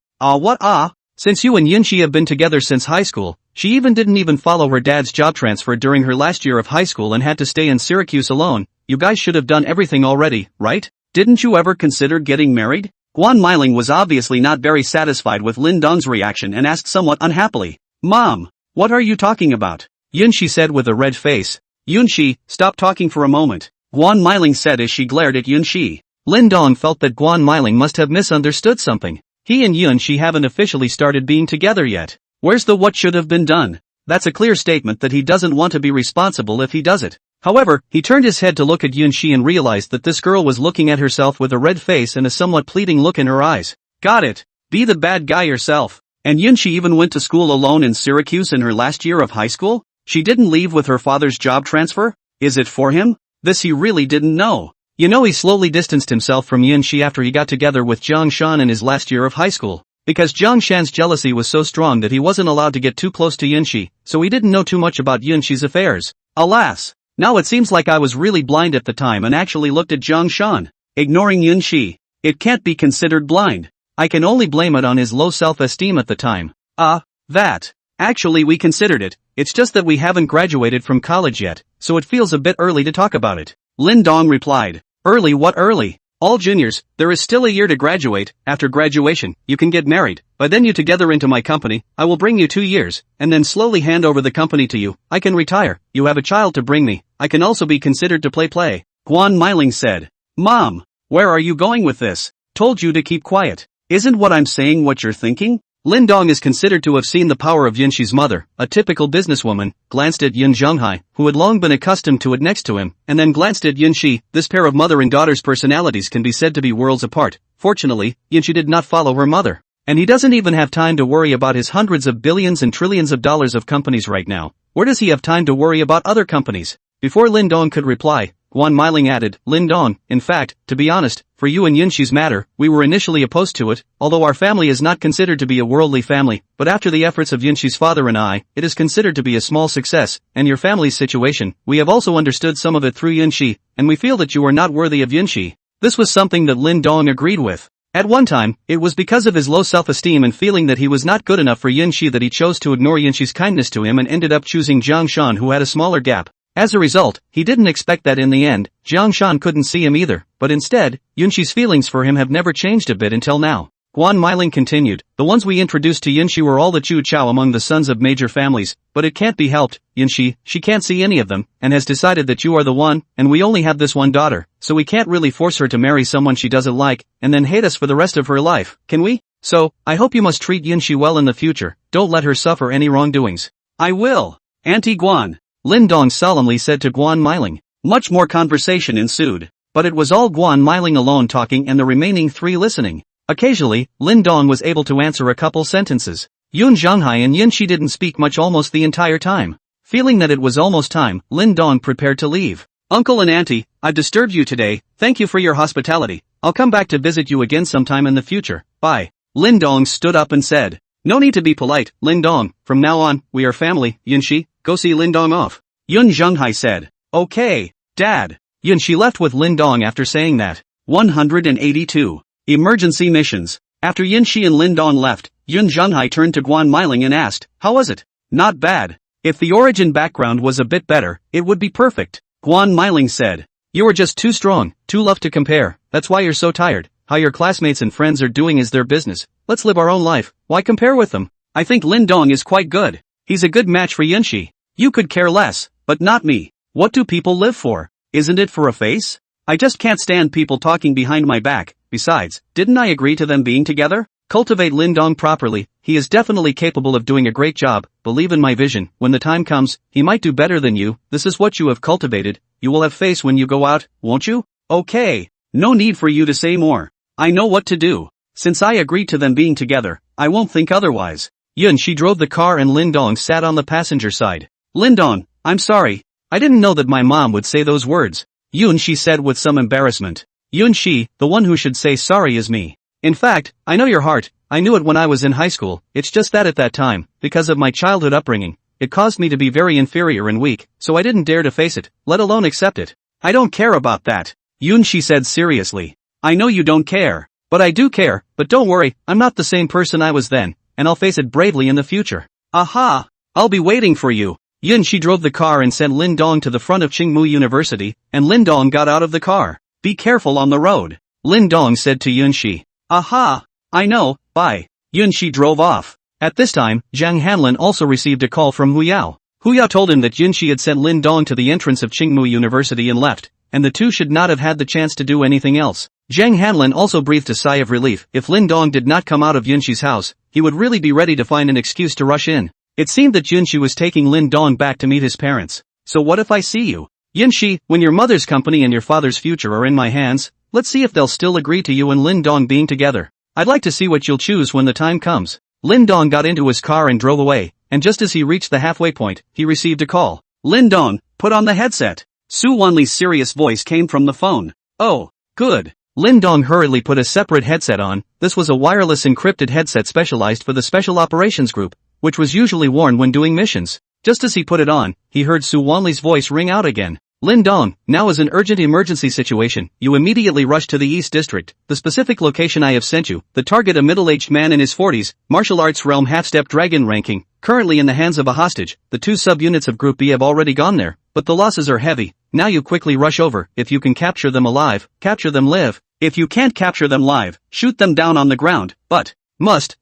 Since you and Yunshi have been together since high school, she didn't even follow her dad's job transfer during her last year of high school and had to stay in Syracuse alone. You guys should have done everything already, right? Didn't you ever consider getting married? Guan Mailing was obviously not very satisfied with Lin Dong's reaction and asked somewhat unhappily. Mom, what are you talking about? Yunshi said with a red face. Yunshi, stop talking for a moment, Guan Mailing said as she glared at Yunshi. Lin Dong felt that Guan Mailing must have misunderstood something. He and Yunshi haven't officially started being together yet. Where's the what should have been done? That's a clear statement that he doesn't want to be responsible if he does it. However, he turned his head to look at Yunshi and realized that this girl was looking at herself with a red face and a somewhat pleading look in her eyes. Got it. Be the bad guy yourself. And Yunshi even went to school alone in Syracuse in her last year of high school? She didn't leave with her father's job transfer? Is it for him? This he really didn't know. You know, he slowly distanced himself from Yunshi after he got together with Zhang Shan in his last year of high school. Because Zhang Shan's jealousy was so strong that he wasn't allowed to get too close to Yunshi, so he didn't know too much about Yunshi's affairs. Alas! Now it seems like I was really blind at the time and actually looked at Zhang Shan, ignoring Yunshi. It can't be considered blind. I can only blame it on his low self-esteem at the time. That. Actually we considered it, it's just that we haven't graduated from college yet, so it feels a bit early to talk about it. Lin Dong replied. Early? What early? All juniors, there is still a year to graduate. After graduation, you can get married. By then you together into my company, I will bring you 2 years, and then slowly hand over the company to you. I can retire, you have a child to bring me, I can also be considered to play. Guan Mailing said. Mom, where are you going with this? Told you to keep quiet. Isn't what I'm saying what you're thinking? Lin Dong is considered to have seen the power of Yunshi's mother, a typical businesswoman, glanced at Yun Zhonghai, who had long been accustomed to it next to him, and then glanced at Yunshi. This pair of mother and daughter's personalities can be said to be worlds apart. Fortunately, Yunshi did not follow her mother. And he doesn't even have time to worry about his hundreds of billions and trillions of dollars of companies right now. Where does he have time to worry about other companies? Before Lin Dong could reply, Guan Mailing added, Lin Dong, in fact, to be honest, for you and Yunshi's matter, we were initially opposed to it, although our family is not considered to be a worldly family, but after the efforts of Yunshi's father and I, it is considered to be a small success, and your family's situation, we have also understood some of it through Yunshi, and we feel that you are not worthy of Yunshi. This was something that Lin Dong agreed with. At one time, it was because of his low self-esteem and feeling that he was not good enough for Yunshi that he chose to ignore Yunshi's kindness to him and ended up choosing Zhang Shan, who had a smaller gap. As a result, he didn't expect that in the end, Zhang Shan couldn't see him either, but instead, Yunshi's feelings for him have never changed a bit until now. Guan Mailing continued, the ones we introduced to Yunshi were all the Chu Chao among the sons of major families, but it can't be helped, Yunshi, she can't see any of them, and has decided that you are the one, and we only have this one daughter, so we can't really force her to marry someone she doesn't like, and then hate us for the rest of her life, can we? So, I hope you must treat Yunshi well in the future, don't let her suffer any wrongdoings. I will. Auntie Guan, Lin Dong solemnly said to Guan Mailing. Much more conversation ensued, but it was all Guan Mailing alone talking and the remaining three listening. Occasionally, Lin Dong was able to answer a couple sentences. Yun Zhonghai and Yunshi didn't speak much almost the entire time. Feeling that it was almost time, Lin Dong prepared to leave. Uncle and Auntie, I've disturbed you today, thank you for your hospitality, I'll come back to visit you again sometime in the future, bye. Lin Dong stood up and said. No need to be polite, Lin Dong, from now on, we are family, Yunshi, go see Lin Dong off. Yun Zhonghai said. Okay, Dad. Yunshi left with Lin Dong after saying that. 182. Emergency missions. After Yunshi and Lin Dong left, Yun Zhonghai turned to Guan Mailing and asked, how was it? Not bad. If the origin background was a bit better, it would be perfect. Guan Meiling said. You are just too strong, too tough to compare, that's why you're so tired. How your classmates and friends are doing is their business. Let's live our own life, why compare with them? I think Lin Dong is quite good. He's a good match for Yunxi. You could care less, but not me. What do people live for? Isn't it for a face? I just can't stand people talking behind my back. Besides, didn't I agree to them being together? Cultivate Lin Dong properly, he is definitely capable of doing a great job, believe in my vision, when the time comes, he might do better than you, this is what you have cultivated, you will have face when you go out, won't you? Okay. No need for you to say more. I know what to do. Since I agreed to them being together, I won't think otherwise. Yunxi drove the car and Lin Dong sat on the passenger side. Lin Dong, I'm sorry. I didn't know that my mom would say those words. Yunxi said with some embarrassment. Yunxi, the one who should say sorry is me. In fact, I know your heart, I knew it when I was in high school, it's just that at that time, because of my childhood upbringing, it caused me to be very inferior and weak, so I didn't dare to face it, let alone accept it. I don't care about that. Yunxi said seriously. I know you don't care. But I do care, but don't worry, I'm not the same person I was then, and I'll face it bravely in the future. Aha! I'll be waiting for you. Yunxi drove the car and sent Lin Dong to the front of Qingmu University, and Lin Dong got out of the car. Be careful on the road. Lin Dong said to Yunxi. Aha! I know, bye. Yunxi drove off. At this time, Zhang Hanlin also received a call from Hu Yao. Hu Yao told him that Yunxi had sent Lin Dong to the entrance of Qingmu University and left, and the two should not have had the chance to do anything else. Zhang Hanlin also breathed a sigh of relief. If Lin Dong did not come out of Yunxi's house, he would really be ready to find an excuse to rush in. It seemed that Yunxi was taking Lin Dong back to meet his parents. So what if I see you? Yunxi, when your mother's company and your father's future are in my hands, let's see if they'll still agree to you and Lin Dong being together. I'd like to see what you'll choose when the time comes. Lin Dong got into his car and drove away, and just as he reached the halfway point, he received a call. Lin Dong, put on the headset. Su Wanli's serious voice came from the phone. Oh, good. Lin Dong hurriedly put a separate headset on. This was a wireless encrypted headset specialized for the Special Operations Group, which was usually worn when doing missions. Just as he put it on, he heard Su Wanli's voice ring out again. Lin Dong, now is an urgent emergency situation. You immediately rush to the East District, the specific location I have sent you. The target a middle-aged man in his 40s, martial arts realm half-step dragon ranking, currently in the hands of a hostage. The two sub-units of Group B have already gone there, but the losses are heavy. Now you quickly rush over. If you can capture them alive, capture them live. If you can't capture them live, shoot them down on the ground, but must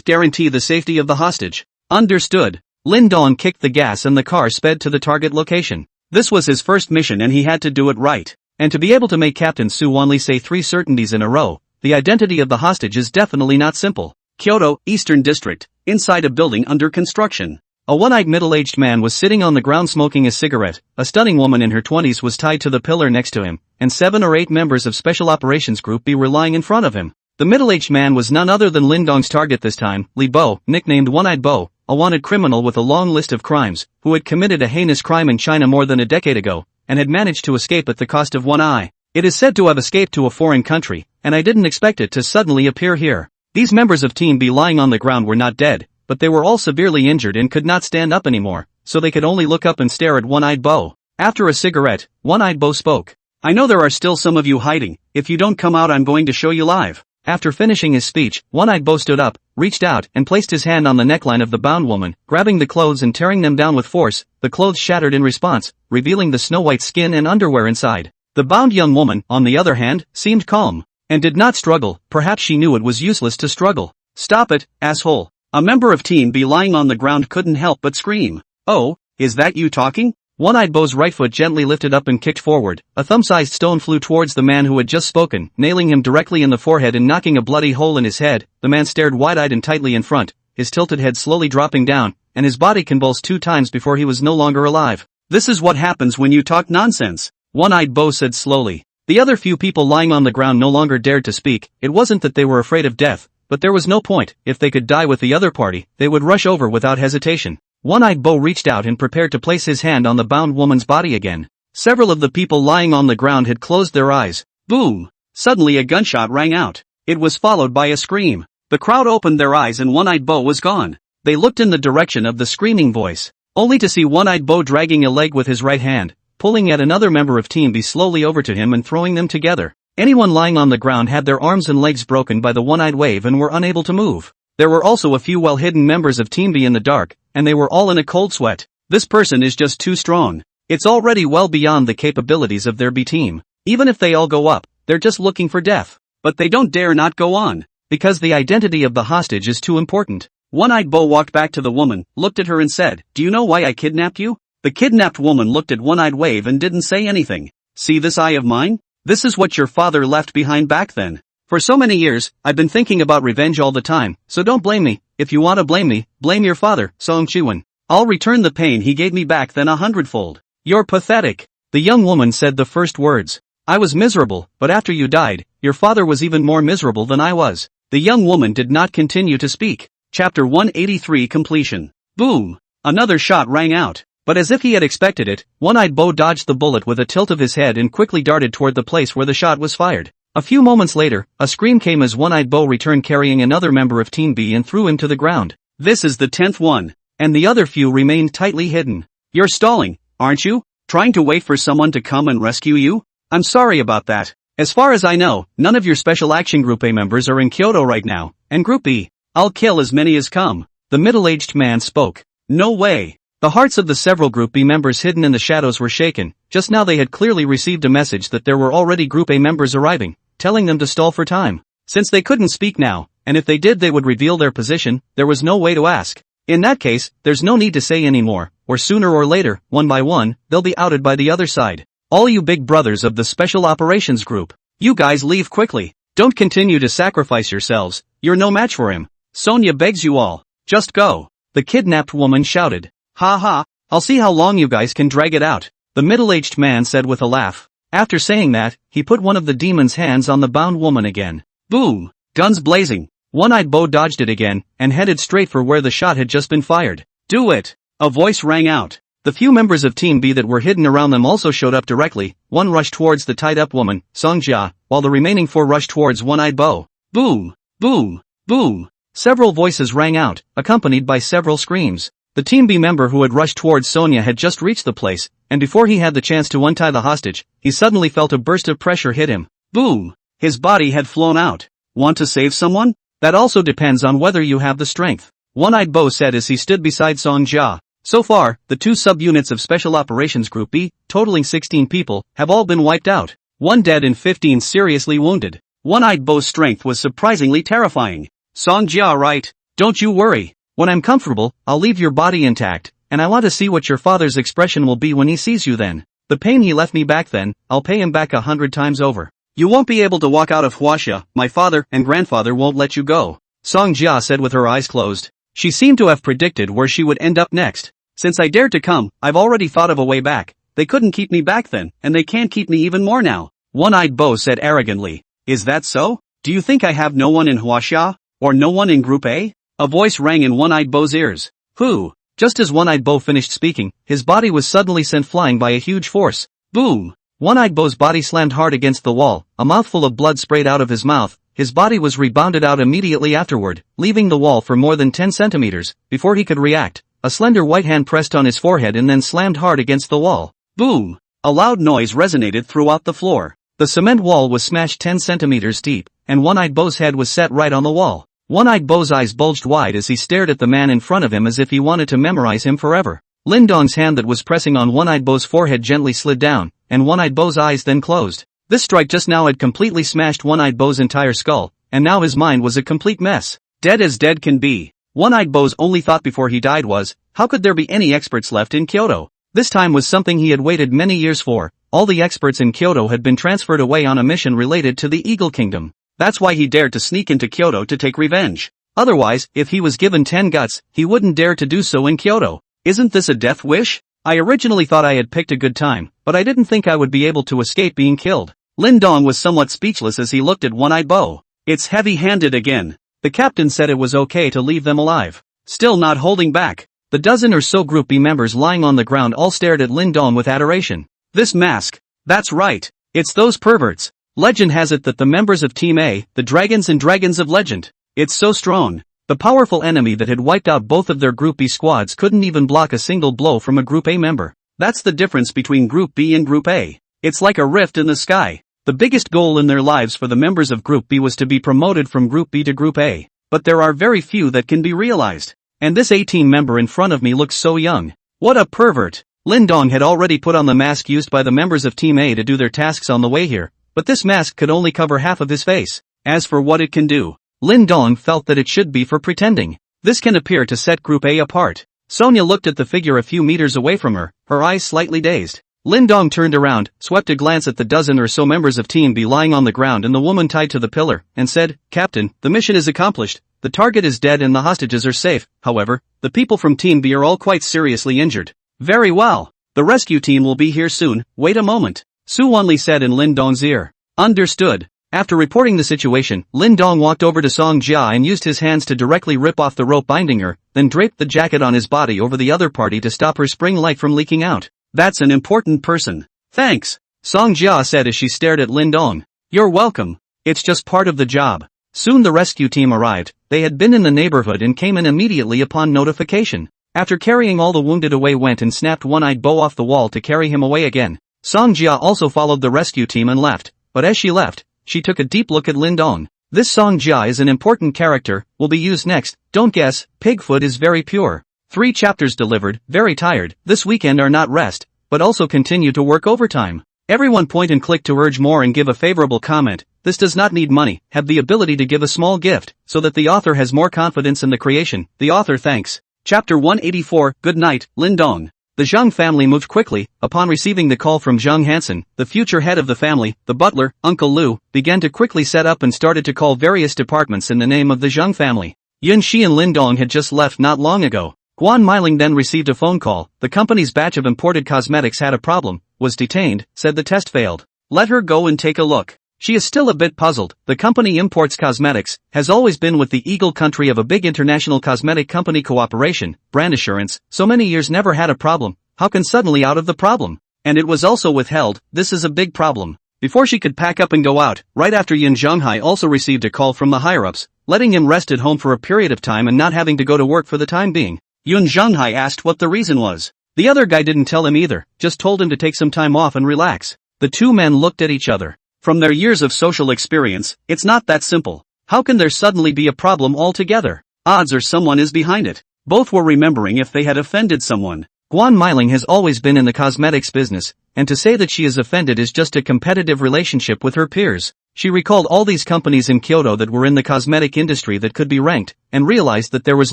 guarantee the safety of the hostage. Understood. Lin Dong kicked the gas and the car sped to the target location. This was his first mission and he had to do it right. And to be able to make Captain Su Wanli say 3 certainties in a row, the identity of the hostage is definitely not simple. Kyoto, Eastern District, inside a building under construction. A one-eyed middle-aged man was sitting on the ground smoking a cigarette, a stunning woman in her 20s was tied to the pillar next to him, and 7 or 8 members of Special Operations Group B were lying in front of him. The middle-aged man was none other than Lin Dong's target this time, Li Bo, nicknamed One-Eyed Bo, a wanted criminal with a long list of crimes, who had committed a heinous crime in China more than a decade ago, and had managed to escape at the cost of one eye. It is said to have escaped to a foreign country, and I didn't expect it to suddenly appear here. These members of Team B lying on the ground were not dead, but they were all severely injured and could not stand up anymore, so they could only look up and stare at One-Eyed Bo. After a cigarette, One-Eyed Bo spoke. I know there are still some of you hiding. If you don't come out, I'm going to show you live. After finishing his speech, One-Eyed Bo stood up, reached out, and placed his hand on the neckline of the bound woman, grabbing the clothes and tearing them down with force. The clothes shattered in response, revealing the snow-white skin and underwear inside. The bound young woman, on the other hand, seemed calm, and did not struggle. Perhaps she knew it was useless to struggle. Stop it, asshole. A member of Team B lying on the ground couldn't help but scream. Oh, is that you talking? One-Eyed Bo's right foot gently lifted up and kicked forward. A thumb-sized stone flew towards the man who had just spoken, nailing him directly in the forehead and knocking a bloody hole in his head. The man stared wide-eyed and tightly in front, his tilted head slowly dropping down, and his body convulsed 2 times before he was no longer alive. This is what happens when you talk nonsense, One-Eyed Bo said slowly. The other few people lying on the ground no longer dared to speak. It wasn't that they were afraid of death, but there was no point. If they could die with the other party, they would rush over without hesitation. One-Eyed Bo reached out and prepared to place his hand on the bound woman's body again. Several of the people lying on the ground had closed their eyes. Boom! Suddenly a gunshot rang out. It was followed by a scream. The crowd opened their eyes and One-Eyed Bo was gone. They looked in the direction of the screaming voice, only to see One-Eyed Bo dragging a leg with his right hand, pulling yet another member of Team B slowly over to him and throwing them together. Anyone lying on the ground had their arms and legs broken by the one-eyed wave and were unable to move. There were also a few well-hidden members of Team B in the dark, and they were all in a cold sweat. This person is just too strong. It's already well beyond the capabilities of their B team. Even if they all go up, they're just looking for death. But they don't dare not go on, because the identity of the hostage is too important. One-Eyed Bo walked back to the woman, looked at her and said, "Do you know why I kidnapped you?" The kidnapped woman looked at One-Eyed Wave and didn't say anything. "See this eye of mine? This is what your father left behind back then. For so many years, I've been thinking about revenge all the time, so don't blame me. If you want to blame me, blame your father, Song Chiwon. I'll return the pain he gave me back then 100-fold. You're pathetic." The young woman said the first words. "I was miserable, but after you died, your father was even more miserable than I was." The young woman did not continue to speak. Chapter 183 Completion. Boom! Another shot rang out. But as if he had expected it, One-Eyed Bo dodged the bullet with a tilt of his head and quickly darted toward the place where the shot was fired. A few moments later, a scream came as One-Eyed Bo returned carrying another member of Team B and threw him to the ground. This is the 10th one. And the other few remained tightly hidden. "You're stalling, aren't you? Trying to wait for someone to come and rescue you? I'm sorry about that. As far as I know, none of your Special Action Group A members are in Kyoto right now, and Group B. I'll kill as many as come." The middle-aged man spoke. "No way." The hearts of the several Group B members hidden in the shadows were shaken. Just now they had clearly received a message that there were already Group A members arriving, telling them to stall for time. Since they couldn't speak now, and if they did they would reveal their position, there was no way to ask. In that case, there's no need to say anymore, or sooner or later, one by one, they'll be outed by the other side. "All you big brothers of the Special Operations Group, you guys leave quickly. Don't continue to sacrifice yourselves, you're no match for him. Sonya begs you all, just go." The kidnapped woman shouted. "Ha ha, I'll see how long you guys can drag it out," the middle-aged man said with a laugh. After saying that, he put one of the demon's hands on the bound woman again. Boom! Guns blazing. One-Eyed Bo dodged it again, and headed straight for where the shot had just been fired. "Do it!" A voice rang out. The few members of Team B that were hidden around them also showed up directly. One rushed towards the tied-up woman, Song Jia, while the remaining four rushed towards One-Eyed Bo. Boom! Boom! Boom! Several voices rang out, accompanied by several screams. The Team B member who had rushed towards Sonya had just reached the place, and before he had the chance to untie the hostage, he suddenly felt a burst of pressure hit him. Boom! His body had flown out. "Want to save someone? That also depends on whether you have the strength," One-Eyed Bo said as he stood beside Song Jia. So far, the two subunits of Special Operations Group B, totaling 16 people, have all been wiped out. 1 dead and 15 seriously wounded. One-Eyed Bo's strength was surprisingly terrifying. "Song Jia, right? Don't you worry. When I'm comfortable, I'll leave your body intact, and I want to see what your father's expression will be when he sees you then. The pain he left me back then, I'll pay him back 100 times over. You won't be able to walk out of Huaxia, my father and grandfather won't let you go," Song Jia said with her eyes closed. She seemed to have predicted where she would end up next. "Since I dared to come, I've already thought of a way back. They couldn't keep me back then, and they can't keep me even more now," One-Eyed Bo said arrogantly. "Is that so? Do you think I have no one in Huaxia? Or no one in Group A?" A voice rang in One-Eyed Bo's ears. "Who?" Just as One-Eyed Bo finished speaking, his body was suddenly sent flying by a huge force. Boom! One-Eyed Bo's body slammed hard against the wall, a mouthful of blood sprayed out of his mouth. His body was rebounded out immediately afterward, leaving the wall for more than 10 centimeters. Before he could react, a slender white hand pressed on his forehead and then slammed hard against the wall. Boom! A loud noise resonated throughout the floor. The cement wall was smashed 10 centimeters deep, and One-Eyed Bo's head was set right on the wall. One-Eyed Bo's eyes bulged wide as he stared at the man in front of him as if he wanted to memorize him forever. Lin Dong's hand that was pressing on One-Eyed Bo's forehead gently slid down, and One-Eyed Bo's eyes then closed. This strike just now had completely smashed One-Eyed Bo's entire skull, and now his mind was a complete mess. Dead as dead can be. One-Eyed Bo's only thought before he died was, how could there be any experts left in Kyoto? This time was something he had waited many years for. All the experts in Kyoto had been transferred away on a mission related to the Eagle Kingdom. That's why he dared to sneak into Kyoto to take revenge. Otherwise, if he was given 10 guts, he wouldn't dare to do so in Kyoto. Isn't this a death wish? I originally thought I had picked a good time, but I didn't think I would be able to escape being killed. Lin Dong was somewhat speechless as he looked at One-Eyed Bo. It's heavy-handed again. The captain said it was okay to leave them alive. Still not holding back. The dozen or so Group B members lying on the ground all stared at Lin Dong with adoration. This mask. That's right. It's those perverts. Legend has it that the members of Team A, the Dragons and Dragons of Legend. It's so strong. The powerful enemy that had wiped out both of their Group B squads couldn't even block a single blow from a Group A member. That's the difference between Group B and Group A. It's like a rift in the sky. The biggest goal in their lives for the members of Group B was to be promoted from Group B to Group A. but there are very few that can be realized. And this 18 member in front of me looks so young. What a pervert. Lin Dong had already put on the mask used by the members of Team A to do their tasks on the way here, but this mask could only cover half of his face. As for what it can do, Lin Dong felt that it should be for pretending. This can appear to set Group A apart. Sonia looked at the figure a few meters away from her, her eyes slightly dazed. Lin Dong turned around, swept a glance at the dozen or so members of Team B lying on the ground and the woman tied to the pillar, and said, "Captain, the mission is accomplished. The target is dead and the hostages are safe. However, the people from Team B are all quite seriously injured." "Very well. The rescue team will be here soon. Wait a moment," Su Wanli said in Lin Dong's ear. "Understood." After reporting the situation, Lin Dong walked over to Song Jia and used his hands to directly rip off the rope binding her, then draped the jacket on his body over the other party to stop her spring light from leaking out. "That's an important person. Thanks," Song Jia said as she stared at Lin Dong. "You're welcome. It's just part of the job." Soon the rescue team arrived. They had been in the neighborhood and came in immediately upon notification. After carrying all the wounded away, went and snapped one-eyed Bo off the wall to carry him away again. Song Jia also followed the rescue team and left, but as she left, she took a deep look at Lin Dong. "This Song Jia is an important character, will be used next. Don't guess, Pigfoot is very pure. 3 chapters delivered, very tired. This weekend are not rest, but also continue to work overtime. Everyone point and click to urge more and give a favorable comment. This does not need money, have the ability to give a small gift, so that the author has more confidence in the creation. The author thanks." Chapter 184, Good Night, Lin Dong. The Zhang family moved quickly. Upon receiving the call from Zhang Hansen, the future head of the family, the butler, Uncle Lu, began to quickly set up and started to call various departments in the name of the Zhang family. Yun Shi and Lin Dong had just left not long ago. Guan Meiling then received a phone call. The company's batch of imported cosmetics had a problem, was detained, said the test failed. Let her go and take a look. She is still a bit puzzled. The company imports cosmetics, has always been with the Eagle country of a big international cosmetic company cooperation, brand assurance, so many years never had a problem. How can suddenly out of the problem? And it was also withheld. This is a big problem. Before she could pack up and go out, right after Yin Zhonghai also received a call from the higher-ups, letting him rest at home for a period of time and not having to go to work for the time being. Yun Zhonghai asked what the reason was. The other guy didn't tell him either, just told him to take some time off and relax. The two men looked at each other. From their years of social experience, it's not that simple. How can there suddenly be a problem altogether? Odds are someone is behind it. Both were remembering if they had offended someone. Guan Meiling has always been in the cosmetics business, and to say that she is offended is just a competitive relationship with her peers. She recalled all these companies in Kyoto that were in the cosmetic industry that could be ranked, and realized that there was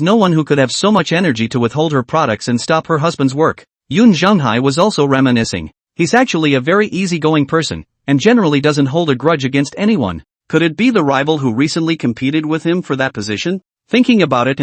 no one who could have so much energy to withhold her products and stop her husband's work. Yun Zhonghai was also reminiscing. He's actually a very easygoing person, and generally doesn't hold a grudge against anyone. Could it be the rival who recently competed with him for that position? Thinking about it,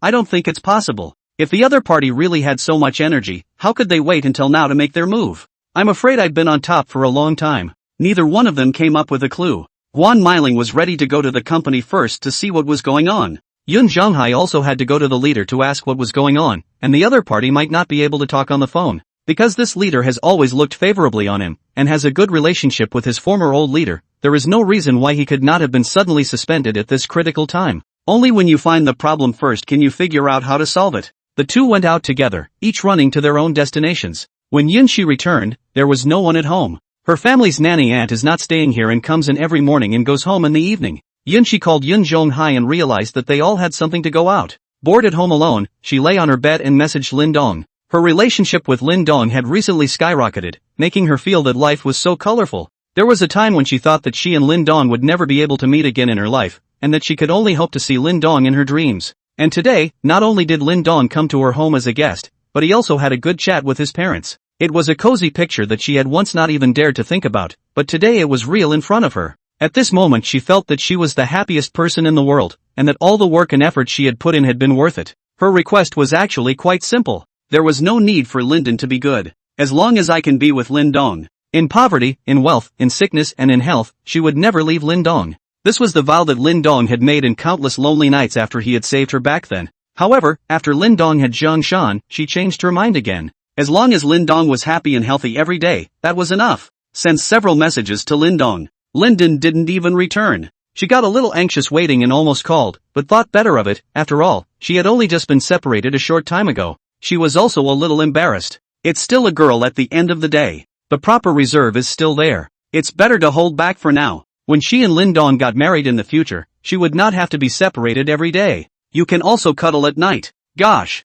I don't think it's possible. If the other party really had so much energy, how could they wait until now to make their move? I'm afraid I've been on top for a long time. Neither one of them came up with a clue. Guan Meiling was ready to go to the company first to see what was going on. Yun Zhonghai also had to go to the leader to ask what was going on, and the other party might not be able to talk on the phone. Because this leader has always looked favorably on him, and has a good relationship with his former old leader, there is no reason why he could not have been suddenly suspended at this critical time. Only when you find the problem first can you figure out how to solve it. The two went out together, each running to their own destinations. When Yun Shi returned, there was no one at home. Her family's nanny aunt is not staying here and comes in every morning and goes home in the evening. Yun Shi called Yun Zhonghai and realized that they all had something to go out. Bored at home alone, she lay on her bed and messaged Lin Dong. Her relationship with Lin Dong had recently skyrocketed, making her feel that life was so colorful. There was a time when she thought that she and Lin Dong would never be able to meet again in her life, and that she could only hope to see Lin Dong in her dreams. And today, not only did Lin Dong come to her home as a guest, but he also had a good chat with his parents. It was a cozy picture that she had once not even dared to think about, but today it was real in front of her. At this moment she felt that she was the happiest person in the world, and that all the work and effort she had put in had been worth it. Her request was actually quite simple. There was no need for Linden to be good. As long as I can be with Lin Dong. In poverty, in wealth, in sickness and in health, she would never leave Lin Dong. This was the vow that Lin Dong had made in countless lonely nights after he had saved her back then. However, after Lin Dong had Zhang Shan, she changed her mind again. As long as Lin Dong was happy and healthy every day, that was enough. Sent several messages to Lin Dong. Linden didn't even return. She got a little anxious waiting and almost called, but thought better of it. After all, she had only just been separated a short time ago. She was also a little embarrassed. It's still a girl at the end of the day. The proper reserve is still there. It's better to hold back for now. When she and Lin Dong got married in the future, she would not have to be separated every day. You can also cuddle at night. Gosh.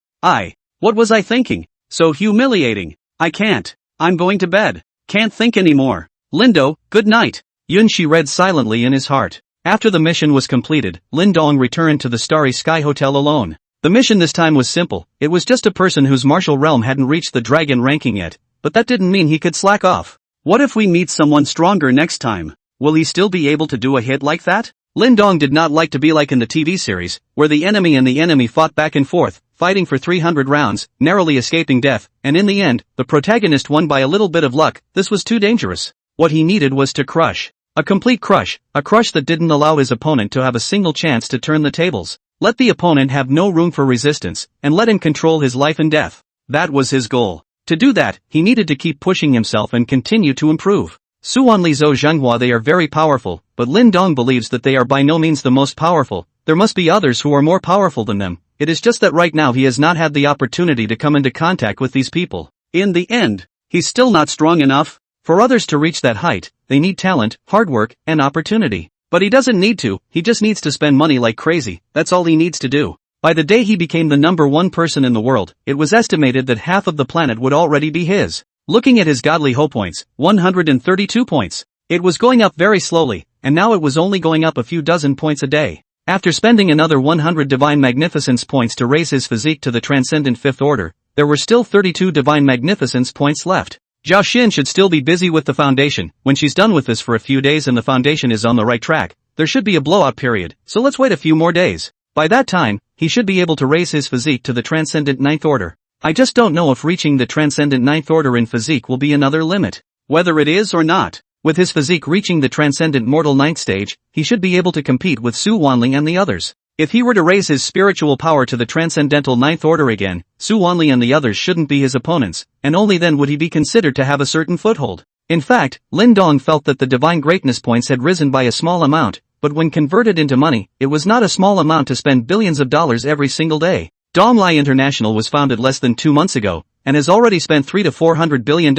What was I thinking? So humiliating. I can't. I'm going to bed. Can't think anymore. Lindo, good night. Yunxi read silently in his heart. After the mission was completed, Lin Dong returned to the Starry Sky Hotel alone. The mission this time was simple. It was just a person whose martial realm hadn't reached the dragon ranking yet, but that didn't mean he could slack off. What if we meet someone stronger next time? Will he still be able to do a hit like that? Lin Dong did not like to be like in the TV series, where the enemy fought back and forth, fighting for 300 rounds, narrowly escaping death, and in the end, the protagonist won by a little bit of luck. This was too dangerous. What he needed was to crush. A complete crush, a crush that didn't allow his opponent to have a single chance to turn the tables. Let the opponent have no room for resistance, and let him control his life and death. That was his goal. To do that, he needed to keep pushing himself and continue to improve. Suanli Zhou Zhenghua, they are very powerful, but Lin Dong believes that they are by no means the most powerful. There must be others who are more powerful than them. It is just that right now he has not had the opportunity to come into contact with these people. In the end, he's still not strong enough. For others to reach that height, they need talent, hard work, and opportunity. But he doesn't need to, he just needs to spend money like crazy. That's all he needs to do. By the day he became the #1 person in the world, it was estimated that half of the planet would already be his. Looking at his godly hope points, 132 points. It was going up very slowly, and now it was only going up a few dozen points a day. After spending another 100 divine magnificence points to raise his physique to the transcendent 5th order, there were still 32 divine magnificence points left. Zhao Xin should still be busy with the foundation. When she's done with this for a few days and the foundation is on the right track, there should be a blowout period, so let's wait a few more days. By that time, he should be able to raise his physique to the transcendent 9th order. I just don't know if reaching the transcendent 9th order in physique will be another limit. Whether it is or not, with his physique reaching the transcendent mortal 9th stage, he should be able to compete with Su Wanli and the others. If he were to raise his spiritual power to the transcendental 9th order again, Su Wanli and the others shouldn't be his opponents, and only then would he be considered to have a certain foothold. In fact, Lin Dong felt that the divine greatness points had risen by a small amount, but when converted into money, it was not a small amount to spend billions of dollars every single day. Donglai International was founded less than 2 months ago, and has already spent $300 to $400 billion.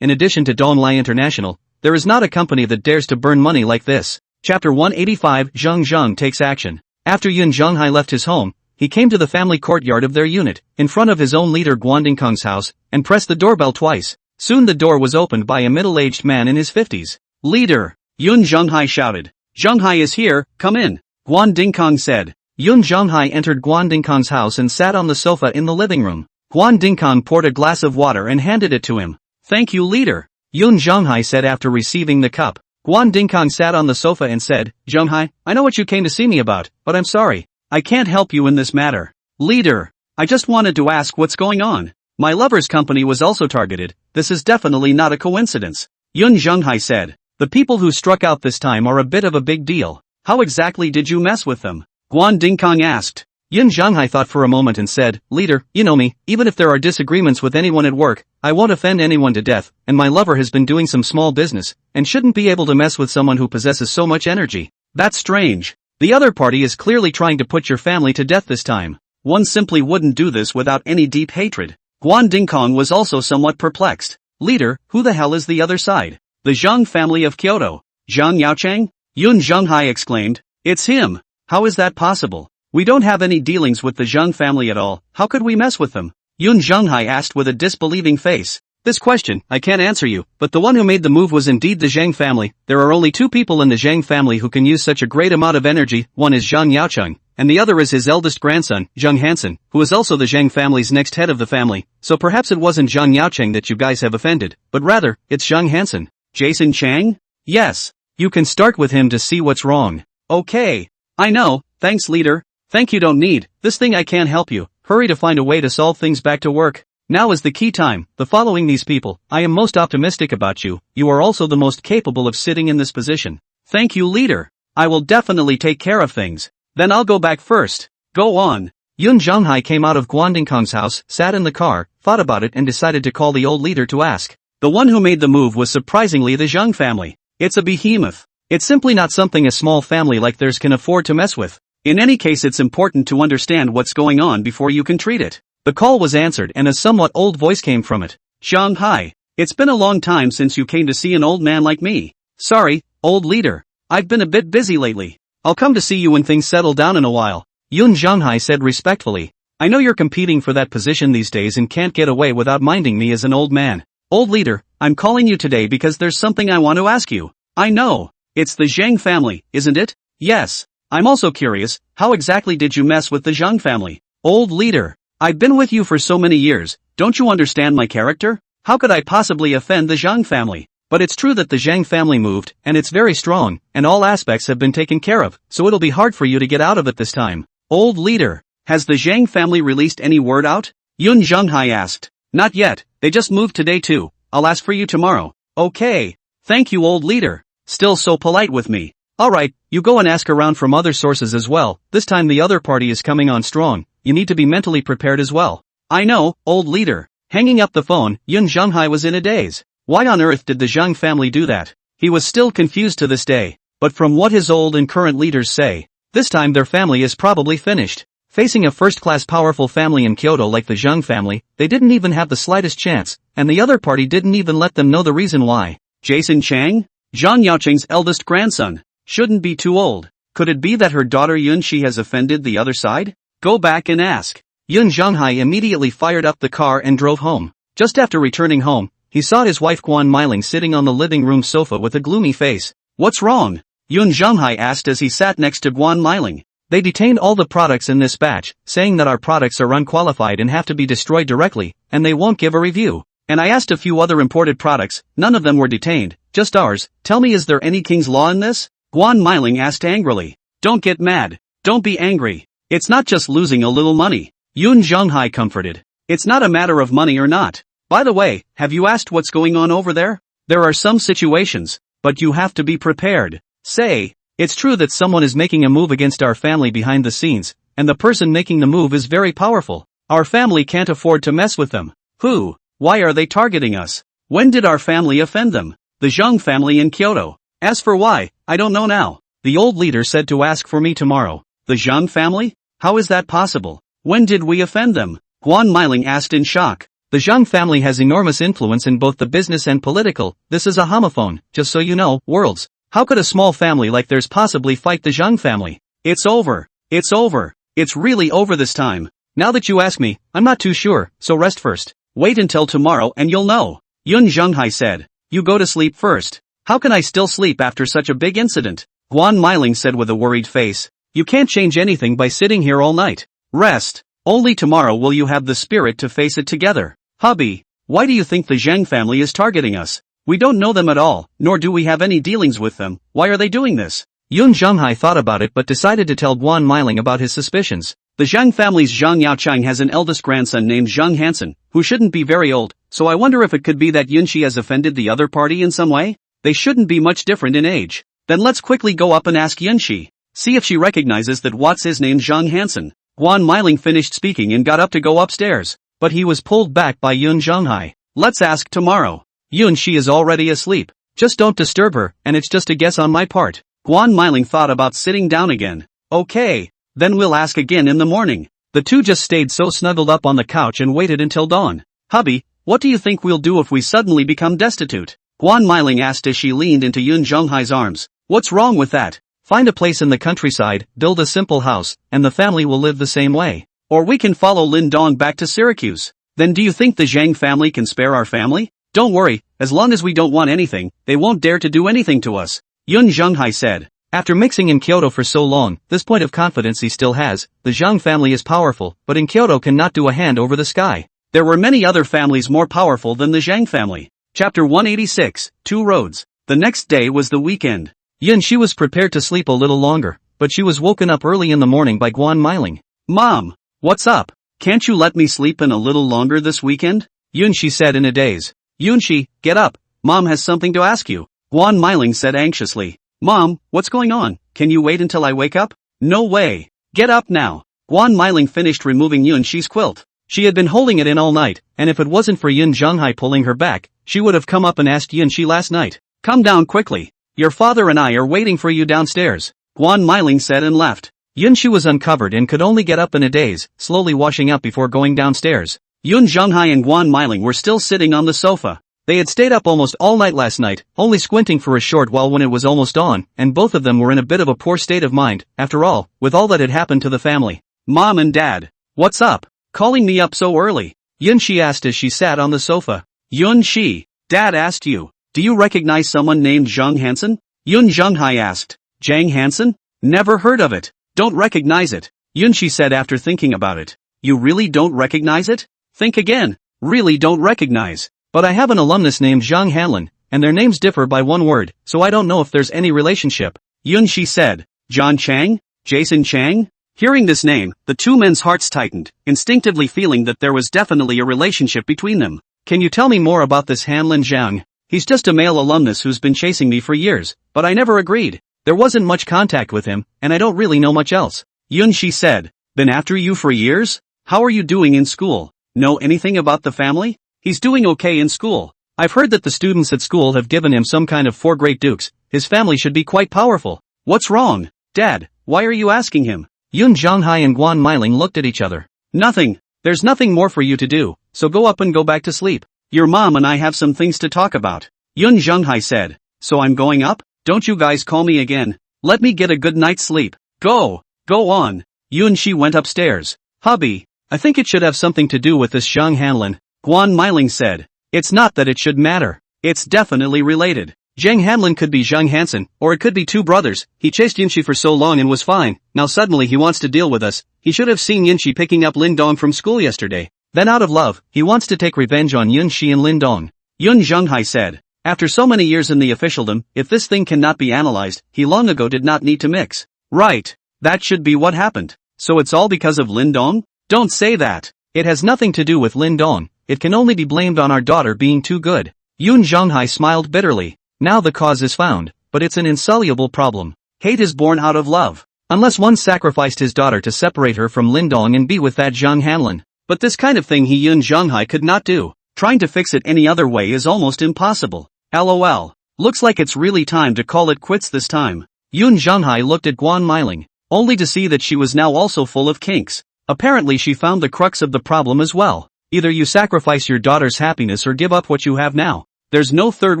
In addition to Donglai International, there is not a company that dares to burn money like this. Chapter 185, Zheng Zheng takes action. After Yun Zhenghai left his home, he came to the family courtyard of their unit, in front of his own leader Guandingkong's house, and pressed the doorbell twice. Soon the door was opened by a middle-aged man in his 50s. Leader! Yun Zhenghai shouted. Zhenghai is here, come in. Guandingkong said. Yun Zhenghai entered Guandingkong's house and sat on the sofa in the living room. Guandingkong poured a glass of water and handed it to him. Thank you, leader. Yun Zhenghai said after receiving the cup. Guandingkong sat on the sofa and said, Zhenghai, I know what you came to see me about, but I'm sorry. I can't help you in this matter. Leader, I just wanted to ask what's going on. My lover's company was also targeted. This is definitely not a coincidence. Yun Zhenghai said. The people who struck out this time are a bit of a big deal. How exactly did you mess with them? Guandingkong asked. Yun Zhenghai thought for a moment and said, Leader, you know me, even if there are disagreements with anyone at work, I won't offend anyone to death, and my lover has been doing some small business, and shouldn't be able to mess with someone who possesses so much energy. That's strange. The other party is clearly trying to put your family to death this time. One simply wouldn't do this without any deep hatred. Guandingkong was also somewhat perplexed. Leader, who the hell is the other side? The Zhang family of Kyoto. Zhang Yaocheng? Yun Zhenghai exclaimed. It's him. How is that possible? We don't have any dealings with the Zhang family at all, how could we mess with them? Yun Zhenghai asked with a disbelieving face. This question, I can't answer you, but the one who made the move was indeed the Zhang family. There are only 2 people in the Zhang family who can use such a great amount of energy, one is Zhang Yaocheng, and the other is his eldest grandson, Zheng Hansen, who is also the Zhang family's next head of the family, so perhaps it wasn't Zhang Yaocheng that you guys have offended, but rather, it's Zheng Hansen. Jason Chang? Yes. You can start with him to see what's wrong. Okay. I know, thanks leader. Thank you don't need, this thing I can't help you, hurry to find a way to solve things back to work. Now is the key time, following these people, I am most optimistic about you, you are also the most capable of sitting in this position. Thank you leader. I will definitely take care of things. Then I'll go back first. Go on. Yun Zhenghai came out of Guandingkong's house, sat in the car, thought about it and decided to call the old leader to ask. The one who made the move was surprisingly the Zhang family. It's a behemoth. It's simply not something a small family like theirs can afford to mess with. In any case it's important to understand what's going on before you can treat it. The call was answered and a somewhat old voice came from it. Zhenghai, it's been a long time since you came to see an old man like me. Sorry, old leader. I've been a bit busy lately. I'll come to see you when things settle down in a while, Yun Zhonghai said respectfully. I know you're competing for that position these days and can't get away without minding me as an old man. Old leader, I'm calling you today because there's something I want to ask you. I know. It's the Zhang family, isn't it? Yes. I'm also curious, how exactly did you mess with the Zhang family? Old leader, I've been with you for so many years, don't you understand my character? How could I possibly offend the Zhang family? But it's true that the Zhang family moved, and it's very strong, and all aspects have been taken care of, so it'll be hard for you to get out of it this time. Old leader, has the Zhang family released any word out? Yun Zhonghai asked. Not yet, they just moved today too. I'll ask for you tomorrow. Okay. Thank you, old leader. Still so polite with me. Alright, you go and ask around from other sources as well, this time the other party is coming on strong, you need to be mentally prepared as well. I know, old leader. Hanging up the phone, Yun Zhonghai was in a daze. Why on earth did the Zhang family do that? He was still confused to this day, but from what his old and current leaders say, this time their family is probably finished. Facing a first-class powerful family in Kyoto like the Zhang family, they didn't even have the slightest chance, and the other party didn't even let them know the reason why. Jason Chang? Zhang Yaoqing's eldest grandson. Shouldn't be too old. Could it be that her daughter Yun Shi has offended the other side? Go back and ask. Yun Zhonghai immediately fired up the car and drove home. Just after returning home, he saw his wife Guan Meiling sitting on the living room sofa with a gloomy face. What's wrong? Yun Zhonghai asked as he sat next to Guan Meiling. They detained all the products in this batch, saying that our products are unqualified and have to be destroyed directly, and they won't give a review. And I asked a few other imported products, none of them were detained, just ours. Tell me, is there any king's law in this? Guan Meiling asked angrily. Don't get mad. Don't be angry. It's not just losing a little money. Yun Zhonghai comforted. It's not a matter of money or not. By the way, have you asked what's going on over there? There are some situations, but you have to be prepared. Say, it's true that someone is making a move against our family behind the scenes, and the person making the move is very powerful. Our family can't afford to mess with them. Who? Why are they targeting us? When did our family offend them? The Zhang family in Kyoto. As for why, I don't know now. The old leader said to ask for me tomorrow. The Zhang family? How is that possible? When did we offend them? Guan Meiling asked in shock. The Zhang family has enormous influence in both the business and political. This is a homophone, just so you know, worlds. How could a small family like theirs possibly fight the Zhang family? It's over. It's over. It's really over this time. Now that you ask me, I'm not too sure, so rest first. Wait until tomorrow and you'll know. Yun Zhonghai said. You go to sleep first. How can I still sleep after such a big incident? Guan Meiling said with a worried face. You can't change anything by sitting here all night. Rest. Only tomorrow will you have the spirit to face it together. Hubby, why do you think the Zhang family is targeting us? We don't know them at all, nor do we have any dealings with them. Why are they doing this? Yun Zhonghai thought about it but decided to tell Guan Meiling about his suspicions. The Zhang family's Zhang Yaoqing has an eldest grandson named Zhang Hansen, who shouldn't be very old, so I wonder if it could be that Yun Shi has offended the other party in some way? They shouldn't be much different in age. Then let's quickly go up and ask Yun Shi. See if she recognizes that what's his name Zhang Hansen. Guan Meiling finished speaking and got up to go upstairs, but he was pulled back by Yun Zhonghai. Let's ask tomorrow. Yun Shi is already asleep. Just don't disturb her, and it's just a guess on my part. Guan Meiling thought about sitting down again. Okay, then we'll ask again in the morning. The two just stayed so snuggled up on the couch and waited until dawn. Hubby, what do you think we'll do if we suddenly become destitute? Guan Meiling asked as she leaned into Yun Zhonghai's arms. What's wrong with that? Find a place in the countryside, build a simple house, and the family will live the same way. Or we can follow Lin Dong back to Syracuse. Then do you think the Zhang family can spare our family? Don't worry, as long as we don't want anything, they won't dare to do anything to us. Yun Zhonghai said. After mixing in Kyoto for so long, this point of confidence he still has. The Zhang family is powerful, but in Kyoto cannot do a hand over the sky. There were many other families more powerful than the Zhang family. Chapter 186, Two Roads. The next day was the weekend. Yun Shi was prepared to sleep a little longer, but she was woken up early in the morning by Guan Meiling. Mom, what's up? Can't you let me sleep in a little longer this weekend? Yun Shi said in a daze. Yun Shi, get up. Mom has something to ask you. Guan Meiling said anxiously. Mom, what's going on? Can you wait until I wake up? No way. Get up now. Guan Meiling finished removing Yun Shi's quilt. She had been holding it in all night, and if it wasn't for Yun Zhonghai pulling her back, she would have come up and asked Yun Shi last night. Come down quickly. Your father and I are waiting for you downstairs. Guan Meiling said and left. Yun Shi was uncovered and could only get up in a daze, slowly washing up before going downstairs. Yun Zhonghai and Guan Meiling were still sitting on the sofa. They had stayed up almost all night last night, only squinting for a short while when it was almost dawn, and both of them were in a bit of a poor state of mind, after all, with all that had happened to the family. Mom and Dad. What's up? Calling me up so early? Yunshi asked as she sat on the sofa. Yunshi, Dad asked you. Do you recognize someone named Zhang Hansen? Yun Zhenghai asked. Zhang Hansen? Never heard of it. Don't recognize it. Yunshi said after thinking about it. You really don't recognize it? Think again. Really don't recognize. But I have an alumnus named Zhang Hanlin, and their names differ by one word, so I don't know if there's any relationship. Yunshi said. John Chang? Jason Chang? Hearing this name, the two men's hearts tightened, instinctively feeling that there was definitely a relationship between them. Can you tell me more about this Hanlin Zhang? He's just a male alumnus who's been chasing me for years, but I never agreed. There wasn't much contact with him, and I don't really know much else. Yunshi said. Been after you for years? How are you doing in school? Know anything about the family? He's doing okay in school. I've heard that the students at school have given him some kind of 4 great dukes. His family should be quite powerful. What's wrong? Dad, why are you asking him? Yun Zhenghai and Guan Meiling looked at each other. Nothing. There's nothing more for you to do, so go up and go back to sleep. Your mom and I have some things to talk about. Yun Zhenghai said. So I'm going up? Don't you guys call me again. Let me get a good night's sleep. Go on. Yunshi went upstairs. Hubby, I think it should have something to do with this Zhang Hanlin. Guan Meiling said. It's not that it should matter. It's definitely related. Zhang Hanlin could be Zhang Hansen, or it could be 2 brothers. He chased Yunshi for so long and was fine. Now suddenly he wants to deal with us. He should have seen Yunshi picking up Lin Dong from school yesterday. Then out of love, he wants to take revenge on Yunshi and Lin Dong. Yun Zhenghai said. After so many years in the officialdom, if this thing cannot be analyzed, he long ago did not need to mix. Right. That should be what happened. So it's all because of Lin Dong? Don't say that. It has nothing to do with Lin Dong. It can only be blamed on our daughter being too good. Yun Zhenghai smiled bitterly. Now the cause is found, but it's an insoluble problem. Hate is born out of love. Unless one sacrificed his daughter to separate her from Lin Dong and be with that Zhang Hanlin. But this kind of thing Yun Zhenghai could not do. Trying to fix it any other way is almost impossible. LOL. Looks like it's really time to call it quits this time. Yun Zhenghai looked at Guan Meiling, only to see that she was now also full of kinks. Apparently she found the crux of the problem as well. Either you sacrifice your daughter's happiness or give up what you have now. There's no third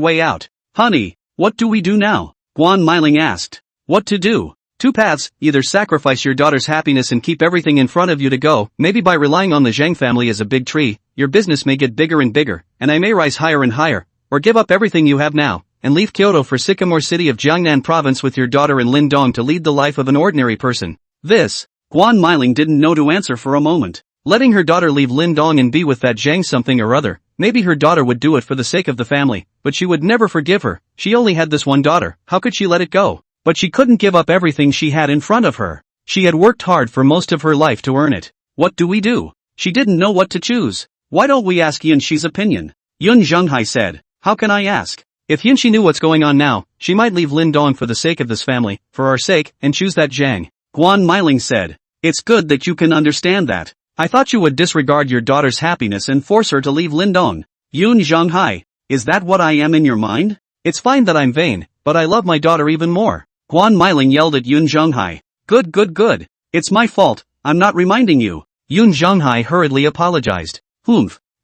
way out. Honey, what do we do now? Guan Meiling asked. What to do? 2 paths, either sacrifice your daughter's happiness and keep everything in front of you to go, maybe by relying on the Zhang family as a big tree, your business may get bigger and bigger, and I may rise higher and higher, or give up everything you have now, and leave Kyoto for Sycamore City of Jiangnan province with your daughter and Lin Dong to lead the life of an ordinary person. This, Guan Meiling didn't know to answer for a moment. Letting her daughter leave Lin Dong and be with that Zhang something or other, maybe her daughter would do it for the sake of the family, but she would never forgive her. She only had this one daughter, how could she let it go? But she couldn't give up everything she had in front of her. She had worked hard for most of her life to earn it. What do we do? She didn't know what to choose. Why don't we ask Yunshi's opinion? Yun Zhenghai said. How can I ask? If Yunshi knew what's going on now, she might leave Lin Dong for the sake of this family, for our sake, and choose that Zhang. Guan Meiling said. It's good that you can understand that. I thought you would disregard your daughter's happiness and force her to leave Lin Dong. Yun Zhenghai. Is that what I am in your mind? It's fine that I'm vain, but I love my daughter even more. Guan Meiling yelled at Yun Zhenghai. Good. It's my fault, I'm not reminding you. Yun Zhenghai hurriedly apologized.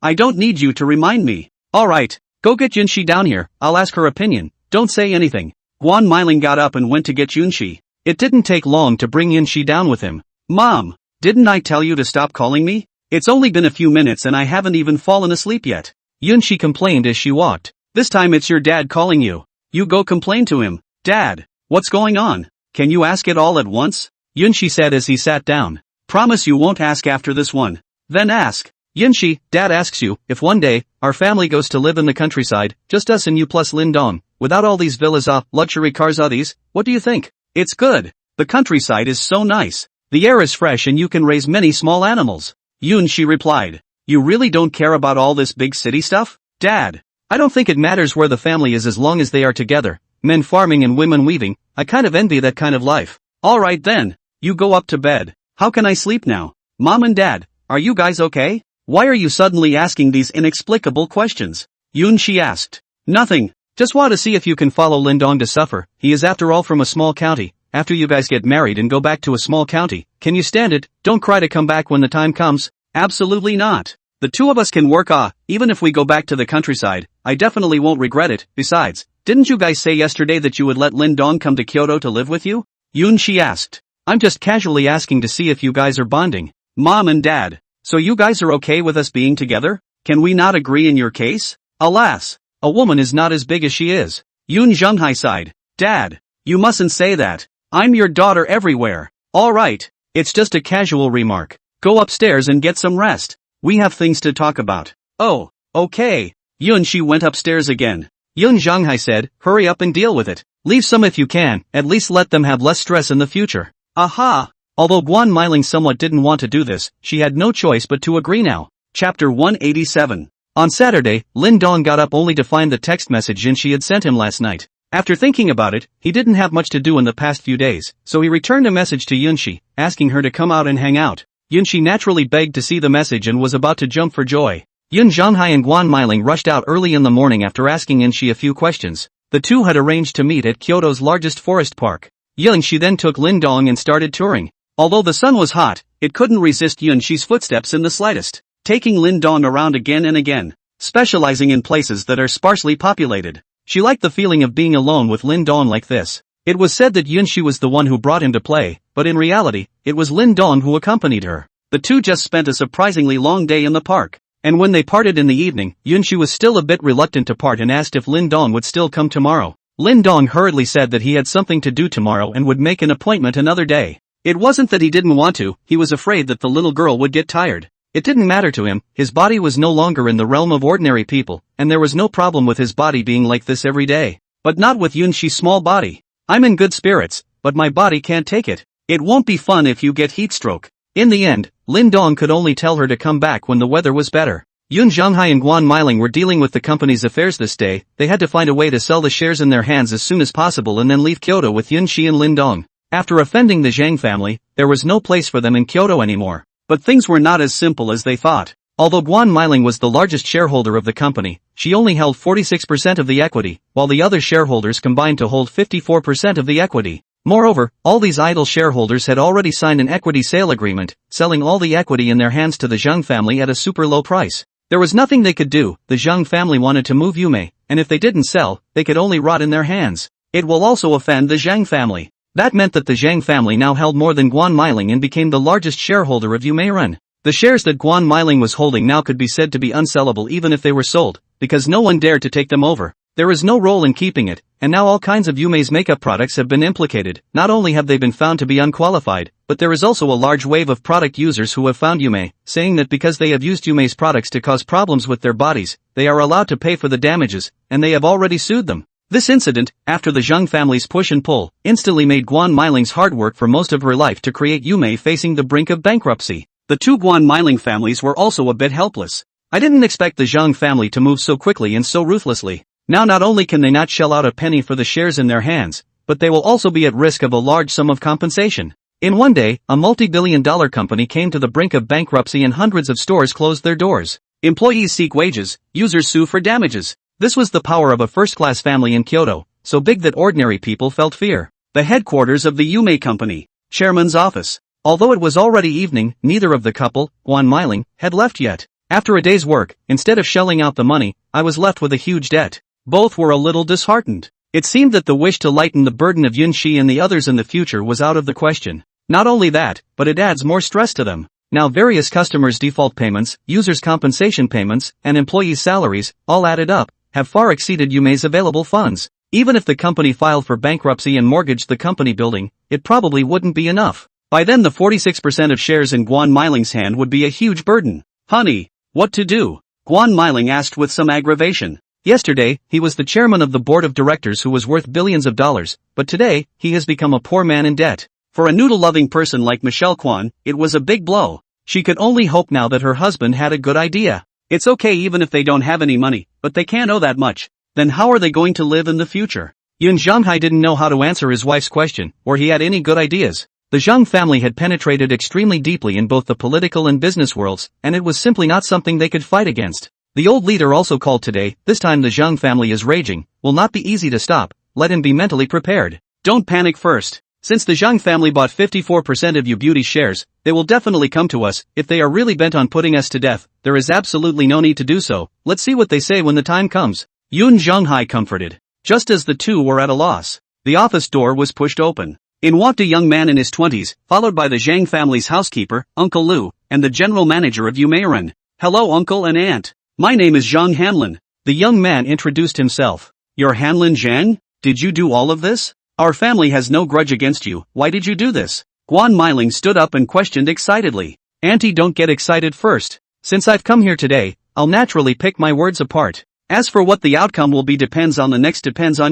I don't need you to remind me. Alright, go get Yunshi down here, I'll ask her opinion, don't say anything. Guan Meiling got up and went to get Yunshi. It didn't take long to bring Yunshi down with him. Mom, didn't I tell you to stop calling me? It's only been a few minutes and I haven't even fallen asleep yet. Yunshi complained as she walked. This time it's your dad calling you. You go complain to him. Dad, what's going on? Can you ask it all at once? Yunshi said as he sat down. Promise you won't ask after this one. Then ask. Yunshi, Dad asks you, if one day, our family goes to live in the countryside, just us and you plus Lin Dong, without all these villas luxury cars these, what do you think? It's good. The countryside is so nice. The air is fresh and you can raise many small animals. Yunshi replied. You really don't care about all this big city stuff? Dad, I don't think it matters where the family is as long as they are together, men farming and women weaving, I kind of envy that kind of life. Alright then, you go up to bed. How can I sleep now? Mom and Dad, are you guys okay? Why are you suddenly asking these inexplicable questions? Yunshi asked. Nothing, just want to see if you can follow Lin Dong to suffer, he is after all from a small county. After you guys get married and go back to a small county, can you stand it? Don't cry to come back when the time comes. Absolutely not. The two of us can work even if we go back to the countryside, I definitely won't regret it. Besides, didn't you guys say yesterday that you would let Lin Dong come to Kyoto to live with you? Yunshi asked. I'm just casually asking to see if you guys are bonding. Mom and Dad. So you guys are okay with us being together? Can we not agree in your case? Alas, a woman is not as big as she is. Yun Zhenghai sighed. Dad, you mustn't say that. I'm your daughter everywhere. Alright, it's just a casual remark. Go upstairs and get some rest. We have things to talk about. Oh, okay. Yunshi went upstairs again. Yun Zhenghai said, hurry up and deal with it. Leave some if you can, at least let them have less stress in the future. Aha! Although Guan Meiling somewhat didn't want to do this, she had no choice but to agree now. Chapter 187. On Saturday, Lin Dong got up only to find the text message Yunshi had sent him last night. After thinking about it, he didn't have much to do in the past few days, so he returned a message to Yunshi, asking her to come out and hang out. Yunshi naturally begged to see the message and was about to jump for joy. Yun Zhenghai and Guan Meiling rushed out early in the morning after asking Yunshi a few questions. The two had arranged to meet at Kyoto's largest forest park. Yunshi then took Lin Dong and started touring. Although the sun was hot, it couldn't resist Yunshi's footsteps in the slightest, taking Lin Dong around again and again, specializing in places that are sparsely populated. She liked the feeling of being alone with Lin Dong like this. It was said that Yunshi was the one who brought him to play, but in reality, it was Lin Dong who accompanied her. The two just spent a surprisingly long day in the park. And when they parted in the evening, Yunshi was still a bit reluctant to part and asked if Lin Dong would still come tomorrow. Lin Dong hurriedly said that he had something to do tomorrow and would make an appointment another day. It wasn't that he didn't want to, he was afraid that the little girl would get tired. It didn't matter to him, his body was no longer in the realm of ordinary people, and there was no problem with his body being like this every day. But not with Yunshi's small body. I'm in good spirits, but my body can't take it. It won't be fun if you get heat stroke. In the end, Lin Dong could only tell her to come back when the weather was better. Yun Zhenghai and Guan Meiling were dealing with the company's affairs this day. They had to find a way to sell the shares in their hands as soon as possible and then leave Kyoto with Yunshi and Lin Dong. After offending the Zhang family, there was no place for them in Kyoto anymore. But things were not as simple as they thought. Although Guan Meiling was the largest shareholder of the company, she only held 46% of the equity, while the other shareholders combined to hold 54% of the equity. Moreover, all these idle shareholders had already signed an equity sale agreement, selling all the equity in their hands to the Zhang family at a super low price. There was nothing they could do. The Zhang family wanted to move Yume, and if they didn't sell, they could only rot in their hands. It will also offend the Zhang family. That meant that the Zhang family now held more than Guan Meiling and became the largest shareholder of Yume. The shares that Guan Meiling was holding now could be said to be unsellable even if they were sold, because no one dared to take them over. There is no role in keeping it, and now all kinds of Yume's makeup products have been implicated. Not only have they been found to be unqualified, but there is also a large wave of product users who have found Yume, saying that because they have used Yume's products to cause problems with their bodies, they are allowed to pay for the damages, and they have already sued them. This incident, after the Zhang family's push and pull, instantly made Guan Meiling's hard work for most of her life to create Yume facing the brink of bankruptcy. The two Guan Meiling families were also a bit helpless. I didn't expect the Zhang family to move so quickly and so ruthlessly. Now not only can they not shell out a penny for the shares in their hands, but they will also be at risk of a large sum of compensation. In one day, a multi-billion-dollar company came to the brink of bankruptcy and hundreds of stores closed their doors. Employees seek wages, users sue for damages. This was the power of a first-class family in Kyoto, so big that ordinary people felt fear. The headquarters of the Yume Company, chairman's office. Although it was already evening, neither of the couple, Guan Meiling, had left yet. After a day's work, instead of shelling out the money, I was left with a huge debt. Both were a little disheartened. It seemed that the wish to lighten the burden of Yunshi and the others in the future was out of the question. Not only that, but it adds more stress to them. Now various customers' default payments, users' compensation payments, and employees' salaries, all added up, have far exceeded Yume's available funds. Even if the company filed for bankruptcy and mortgaged the company building, it probably wouldn't be enough. By then the 46% of shares in Guan Meiling's hand would be a huge burden. Honey, what to do? Guan Meiling asked with some aggravation. Yesterday, he was the chairman of the board of directors who was worth billions of dollars, but today, he has become a poor man in debt. For a noodle-loving person like Michelle Kwan, it was a big blow. She could only hope now that her husband had a good idea. It's okay even if they don't have any money, but they can't owe that much. Then how are they going to live in the future? Yun Zhenghai didn't know how to answer his wife's question, or he had any good ideas. The Zhang family had penetrated extremely deeply in both the political and business worlds, and it was simply not something they could fight against. The old leader also called today. This time the Zhang family is raging, will not be easy to stop, let him be mentally prepared. Don't panic first. Since the Zhang family bought 54% of you beauty shares, they will definitely come to us. If they are really bent on putting us to death, there is absolutely no need to do so. Let's see what they say when the time comes. Yun Zhonghai comforted. Just as the two were at a loss, the office door was pushed open. In walked a young man in his 20s, followed by the Zhang family's housekeeper, Uncle Lu, and the general manager of Yumeiren. Hello uncle and aunt. My name is Zhang Hanlin. The young man introduced himself. You're Hanlin Zhang? Did you do all of this? Our family has no grudge against you. Why did you do this? Guan Meiling stood up and questioned excitedly. Auntie, don't get excited first. Since I've come here today, I'll naturally pick my words apart. As for what the outcome will be depends on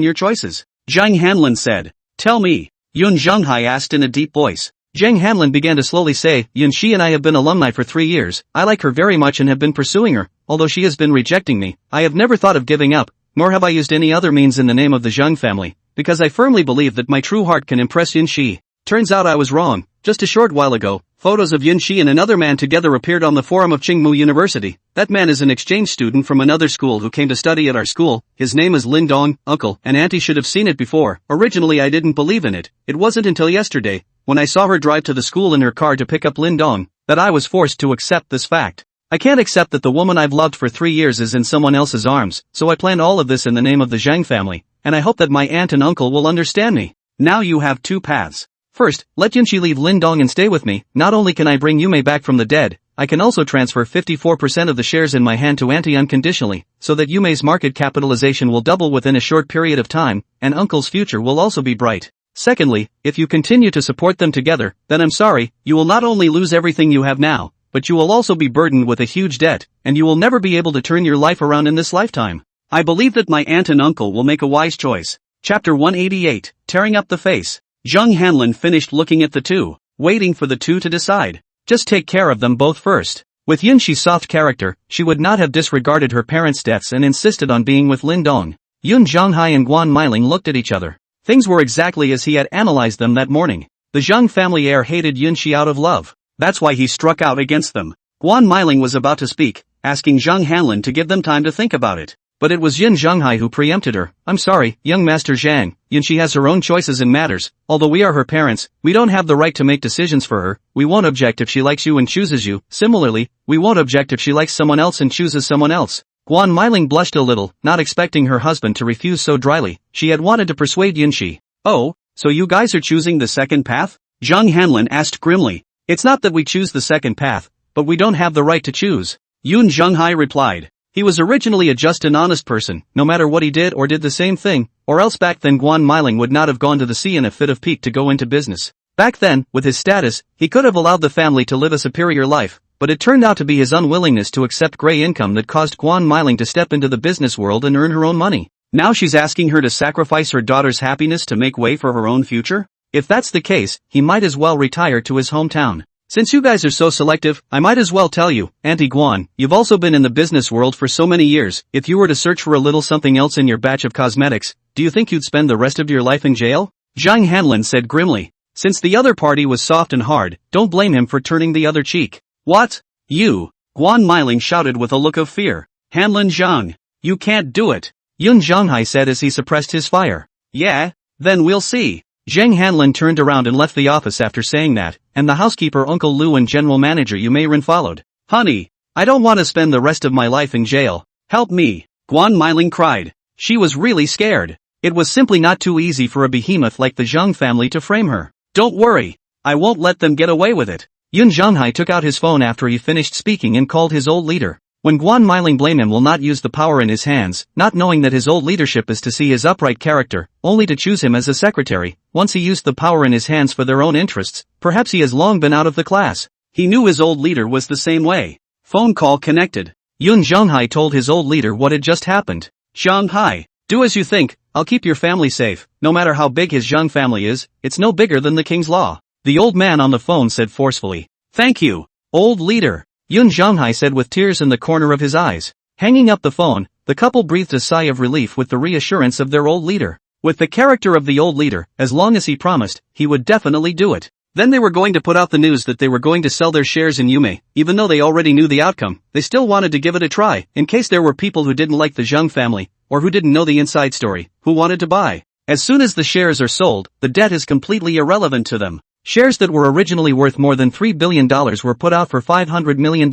your choices. Zhang Hanlin said. Tell me. Yun Zhonghai asked in a deep voice. Zhang Hanlin began to slowly say, Yun, she and I have been alumni for 3 years. I like her very much and have been pursuing her, although she has been rejecting me. I have never thought of giving up, nor have I used any other means in the name of the Zhang family, because I firmly believe that my true heart can impress Yun Shi. Turns out I was wrong. Just a short while ago, photos of Yun Shi and another man together appeared on the forum of Qingmu University. That man is an exchange student from another school who came to study at our school. His name is Lin Dong. Uncle and auntie should have seen it before. Originally I didn't believe in it. It wasn't until yesterday, when I saw her drive to the school in her car to pick up Lin Dong, that I was forced to accept this fact. I can't accept that the woman I've loved for 3 years is in someone else's arms, so I planned all of this in the name of the Zhang family, and I hope that my aunt and uncle will understand me. Now you have two paths. First, let Yunqi leave Lin Dong and stay with me. Not only can I bring Yume back from the dead, I can also transfer 54% of the shares in my hand to Auntie unconditionally, so that Yume's market capitalization will double within a short period of time, and Uncle's future will also be bright. Secondly, if you continue to support them together, then I'm sorry, you will not only lose everything you have now, but you will also be burdened with a huge debt, and you will never be able to turn your life around in this lifetime. I believe that my aunt and uncle will make a wise choice. Chapter 188, Tearing Up the Face. Zhang Hanlin finished looking at the two, waiting for the two to decide. Just take care of them both first. With Yunqi's soft character, she would not have disregarded her parents' deaths and insisted on being with Lin Dong. Yun Zhonghai and Guan Meiling looked at each other. Things were exactly as he had analyzed them that morning. The Zhang family heir hated Yunqi out of love. That's why he struck out against them. Guan Meiling was about to speak, asking Zhang Hanlin to give them time to think about it. But it was Yun Zhonghai who preempted her. I'm sorry, young Master Zhang, Yunqi has her own choices in matters. Although we are her parents, we don't have the right to make decisions for her. We won't object if she likes you and chooses you. Similarly, we won't object if she likes someone else and chooses someone else. Guan Meiling blushed a little, not expecting her husband to refuse so dryly. She had wanted to persuade Yunqi. Oh, so you guys are choosing the second path? Zhang Hanlin asked grimly. It's not that we choose the second path, but we don't have the right to choose. Yun Zhonghai replied. He was originally a just and honest person, no matter what he did or did the same thing, or else back then Guan Meiling would not have gone to the sea in a fit of pique to go into business. Back then, with his status, he could have allowed the family to live a superior life, but it turned out to be his unwillingness to accept gray income that caused Guan Meiling to step into the business world and earn her own money. Now she's asking her to sacrifice her daughter's happiness to make way for her own future? If that's the case, he might as well retire to his hometown. Since you guys are so selective, I might as well tell you, Auntie Guan, you've also been in the business world for so many years. If you were to search for a little something else in your batch of cosmetics, do you think you'd spend the rest of your life in jail? Zhang Hanlin said grimly. Since the other party was soft and hard, don't blame him for turning the other cheek. What? You? Guan Meiling shouted with a look of fear. Hanlin Zhang. You can't do it. Yun Zhonghai said as he suppressed his fire. Yeah? Then we'll see. Zhang Hanlin turned around and left the office after saying that, and the housekeeper Uncle Lu and general manager Yumeiren followed. Honey, I don't want to spend the rest of my life in jail. Help me, Guan Meiling cried. She was really scared. It was simply not too easy for a behemoth like the Zhang family to frame her. Don't worry, I won't let them get away with it. Yun Zhonghai took out his phone after he finished speaking and called his old leader. When Guan Meiling blamed him will not use the power in his hands, not knowing that his old leadership is to see his upright character, only to choose him as a secretary. Once he used the power in his hands for their own interests, perhaps he has long been out of the class. He knew his old leader was the same way. Phone call connected. Yun Zhonghai told his old leader what had just happened. Zhonghai, do as you think, I'll keep your family safe. No matter how big his Zhang family is, it's no bigger than the king's law. The old man on the phone said forcefully. Thank you, old leader. Yun Zhonghai said with tears in the corner of his eyes. Hanging up the phone, the couple breathed a sigh of relief with the reassurance of their old leader. With the character of the old leader, as long as he promised, he would definitely do it. Then they were going to put out the news that they were going to sell their shares in Yume. Even though they already knew the outcome, they still wanted to give it a try, in case there were people who didn't like the Zhang family, or who didn't know the inside story, who wanted to buy. As soon as the shares are sold, the debt is completely irrelevant to them. Shares that were originally worth more than $3 billion were put out for $500 million,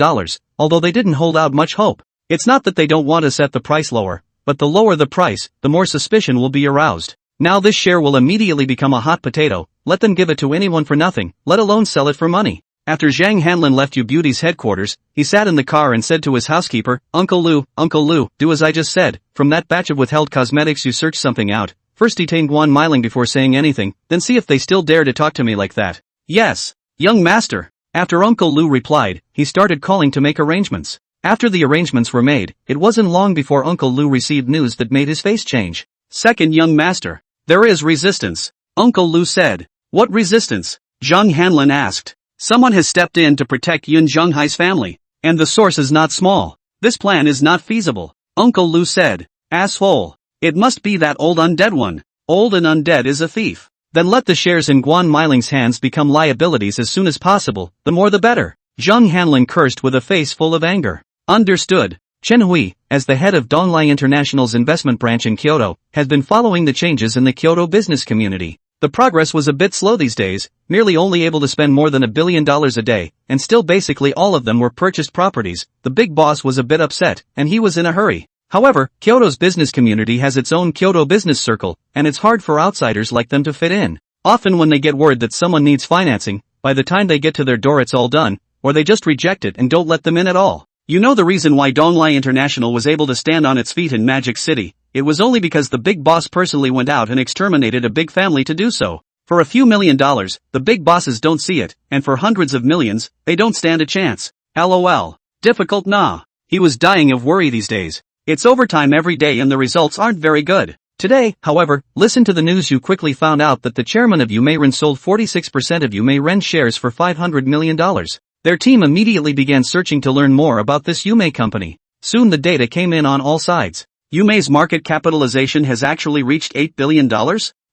although they didn't hold out much hope. It's not that they don't want to set the price lower, but the lower the price, the more suspicion will be aroused. Now this share will immediately become a hot potato. Let them give it to anyone for nothing, let alone sell it for money. After Zhang Hanlin left U Beauty's headquarters, he sat in the car and said to his housekeeper, Uncle Lu, do as I just said. From that batch of withheld cosmetics you search something out. First detain Guan Mailing before saying anything, then see if they still dare to talk to me like that. Yes, young master. After Uncle Lu replied, he started calling to make arrangements. After the arrangements were made, it wasn't long before Uncle Lu received news that made his face change. Second young master. There is resistance. Uncle Lu said. What resistance? Zhang Hanlin asked. Someone has stepped in to protect Yun Zhonghai's family, and the source is not small. This plan is not feasible. Uncle Lu said. Asshole. It must be that old undead one. Old and undead is a thief. Then let the shares in Guan Mailing's hands become liabilities as soon as possible, the more the better. Zhang Hanlin cursed with a face full of anger. Understood. Chen Hui, as the head of Donglai International's investment branch in Kyoto, has been following the changes in the Kyoto business community. The progress was a bit slow these days, merely only able to spend more than $1 billion a day, and still basically all of them were purchased properties. The big boss was a bit upset, and he was in a hurry. However, Kyoto's business community has its own Kyoto business circle, and it's hard for outsiders like them to fit in. Often when they get word that someone needs financing, by the time they get to their door it's all done, or they just reject it and don't let them in at all. You know the reason why Donglai International was able to stand on its feet in Magic City? It was only because the big boss personally went out and exterminated a big family to do so. For a few $1 million, the big bosses don't see it, and for hundreds of millions, they don't stand a chance. LOL. Difficult nah. He was dying of worry these days. It's overtime every day and the results aren't very good. Today, however, listen to the news. You quickly found out that the chairman of Yume sold 46% of Yume shares for $500 million. Their team immediately began searching to learn more about this Yume company. Soon the data came in on all sides. Yume's market capitalization has actually reached $8 billion?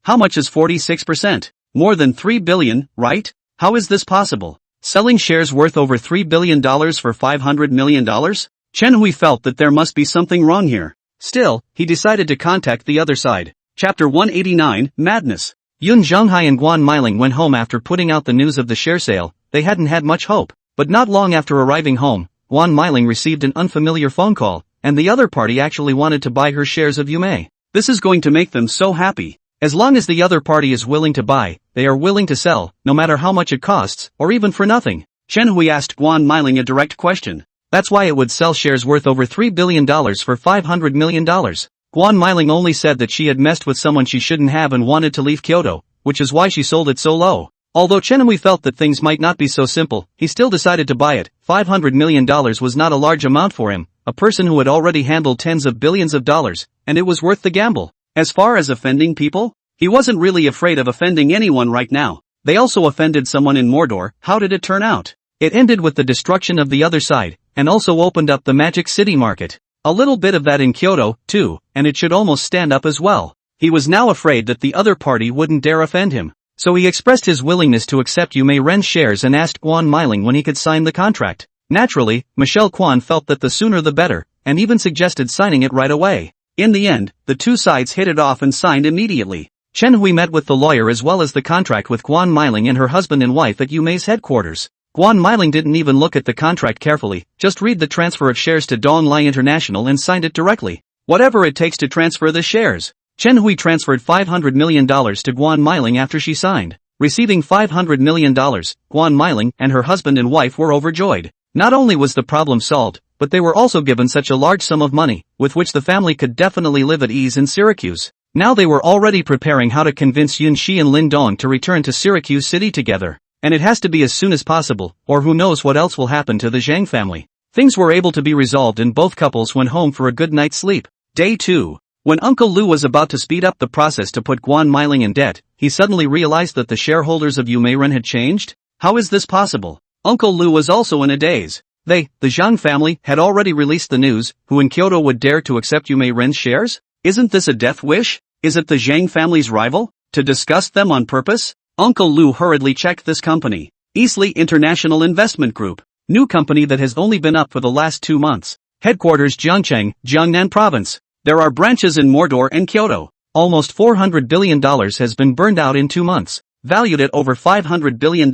How much is 46%? More than $3 billion, right? How is this possible? Selling shares worth over $3 billion for $500 million? Chen Hui felt that there must be something wrong here. Still, he decided to contact the other side. Chapter 189, Madness. Yun Zhonghai and Guan Mailing went home after putting out the news of the share sale. They hadn't had much hope. But not long after arriving home, Guan Mailing received an unfamiliar phone call, and the other party actually wanted to buy her shares of Yume. This is going to make them so happy. As long as the other party is willing to buy, they are willing to sell, no matter how much it costs, or even for nothing. Chen Hui asked Guan Mailing a direct question. That's why it would sell shares worth over $3 billion for $500 million. Guan Mailing only said that she had messed with someone she shouldn't have and wanted to leave Kyoto, which is why she sold it so low. Although Chen Hui felt that things might not be so simple, he still decided to buy it. $500 million was not a large amount for him, a person who had already handled tens of billions of dollars, and it was worth the gamble. As far as offending people, he wasn't really afraid of offending anyone right now. They also offended someone in Mordor. How did it turn out? It ended with the destruction of the other side, and also opened up the Magic City market. A little bit of that in Kyoto, too, and it should almost stand up as well. He was now afraid that the other party wouldn't dare offend him. So he expressed his willingness to accept Yume shares and asked Guan Mailing when he could sign the contract. Naturally, Michelle Quan felt that the sooner the better, and even suggested signing it right away. In the end, the two sides hit it off and signed immediately. Chen Hui met with the lawyer as well as the contract with Guan Mailing and her husband and wife at Yume's headquarters. Guan Mailing didn't even look at the contract carefully, just read the transfer of shares to Donglai International and signed it directly. Whatever it takes to transfer the shares. Chen Hui transferred $500 million to Guan Mailing after she signed. Receiving $500 million, Guan Mailing and her husband and wife were overjoyed. Not only was the problem solved, but they were also given such a large sum of money, with which the family could definitely live at ease in Syracuse. Now they were already preparing how to convince Yun Shi and Lin Dong to return to Syracuse City together. And it has to be as soon as possible, or who knows what else will happen to the Zhang family. Things were able to be resolved and both couples went home for a good night's sleep. Day 2. When Uncle Lu was about to speed up the process to put Guan Mailing in debt, he suddenly realized that the shareholders of Yume had changed? How is this possible? Uncle Lu was also in a daze. The Zhang family, had already released the news, who in Kyoto would dare to accept Yume shares? Isn't this a death wish? Is it the Zhang family's rival? To disgust them on purpose? Uncle Lu hurriedly checked this company. Eastleigh International Investment Group. New company that has only been up for the last 2 months. Headquarters Jiangcheng, Jiangnan Province. There are branches in Mordor and Kyoto. Almost $400 billion has been burned out in 2 months, valued at over $500 billion,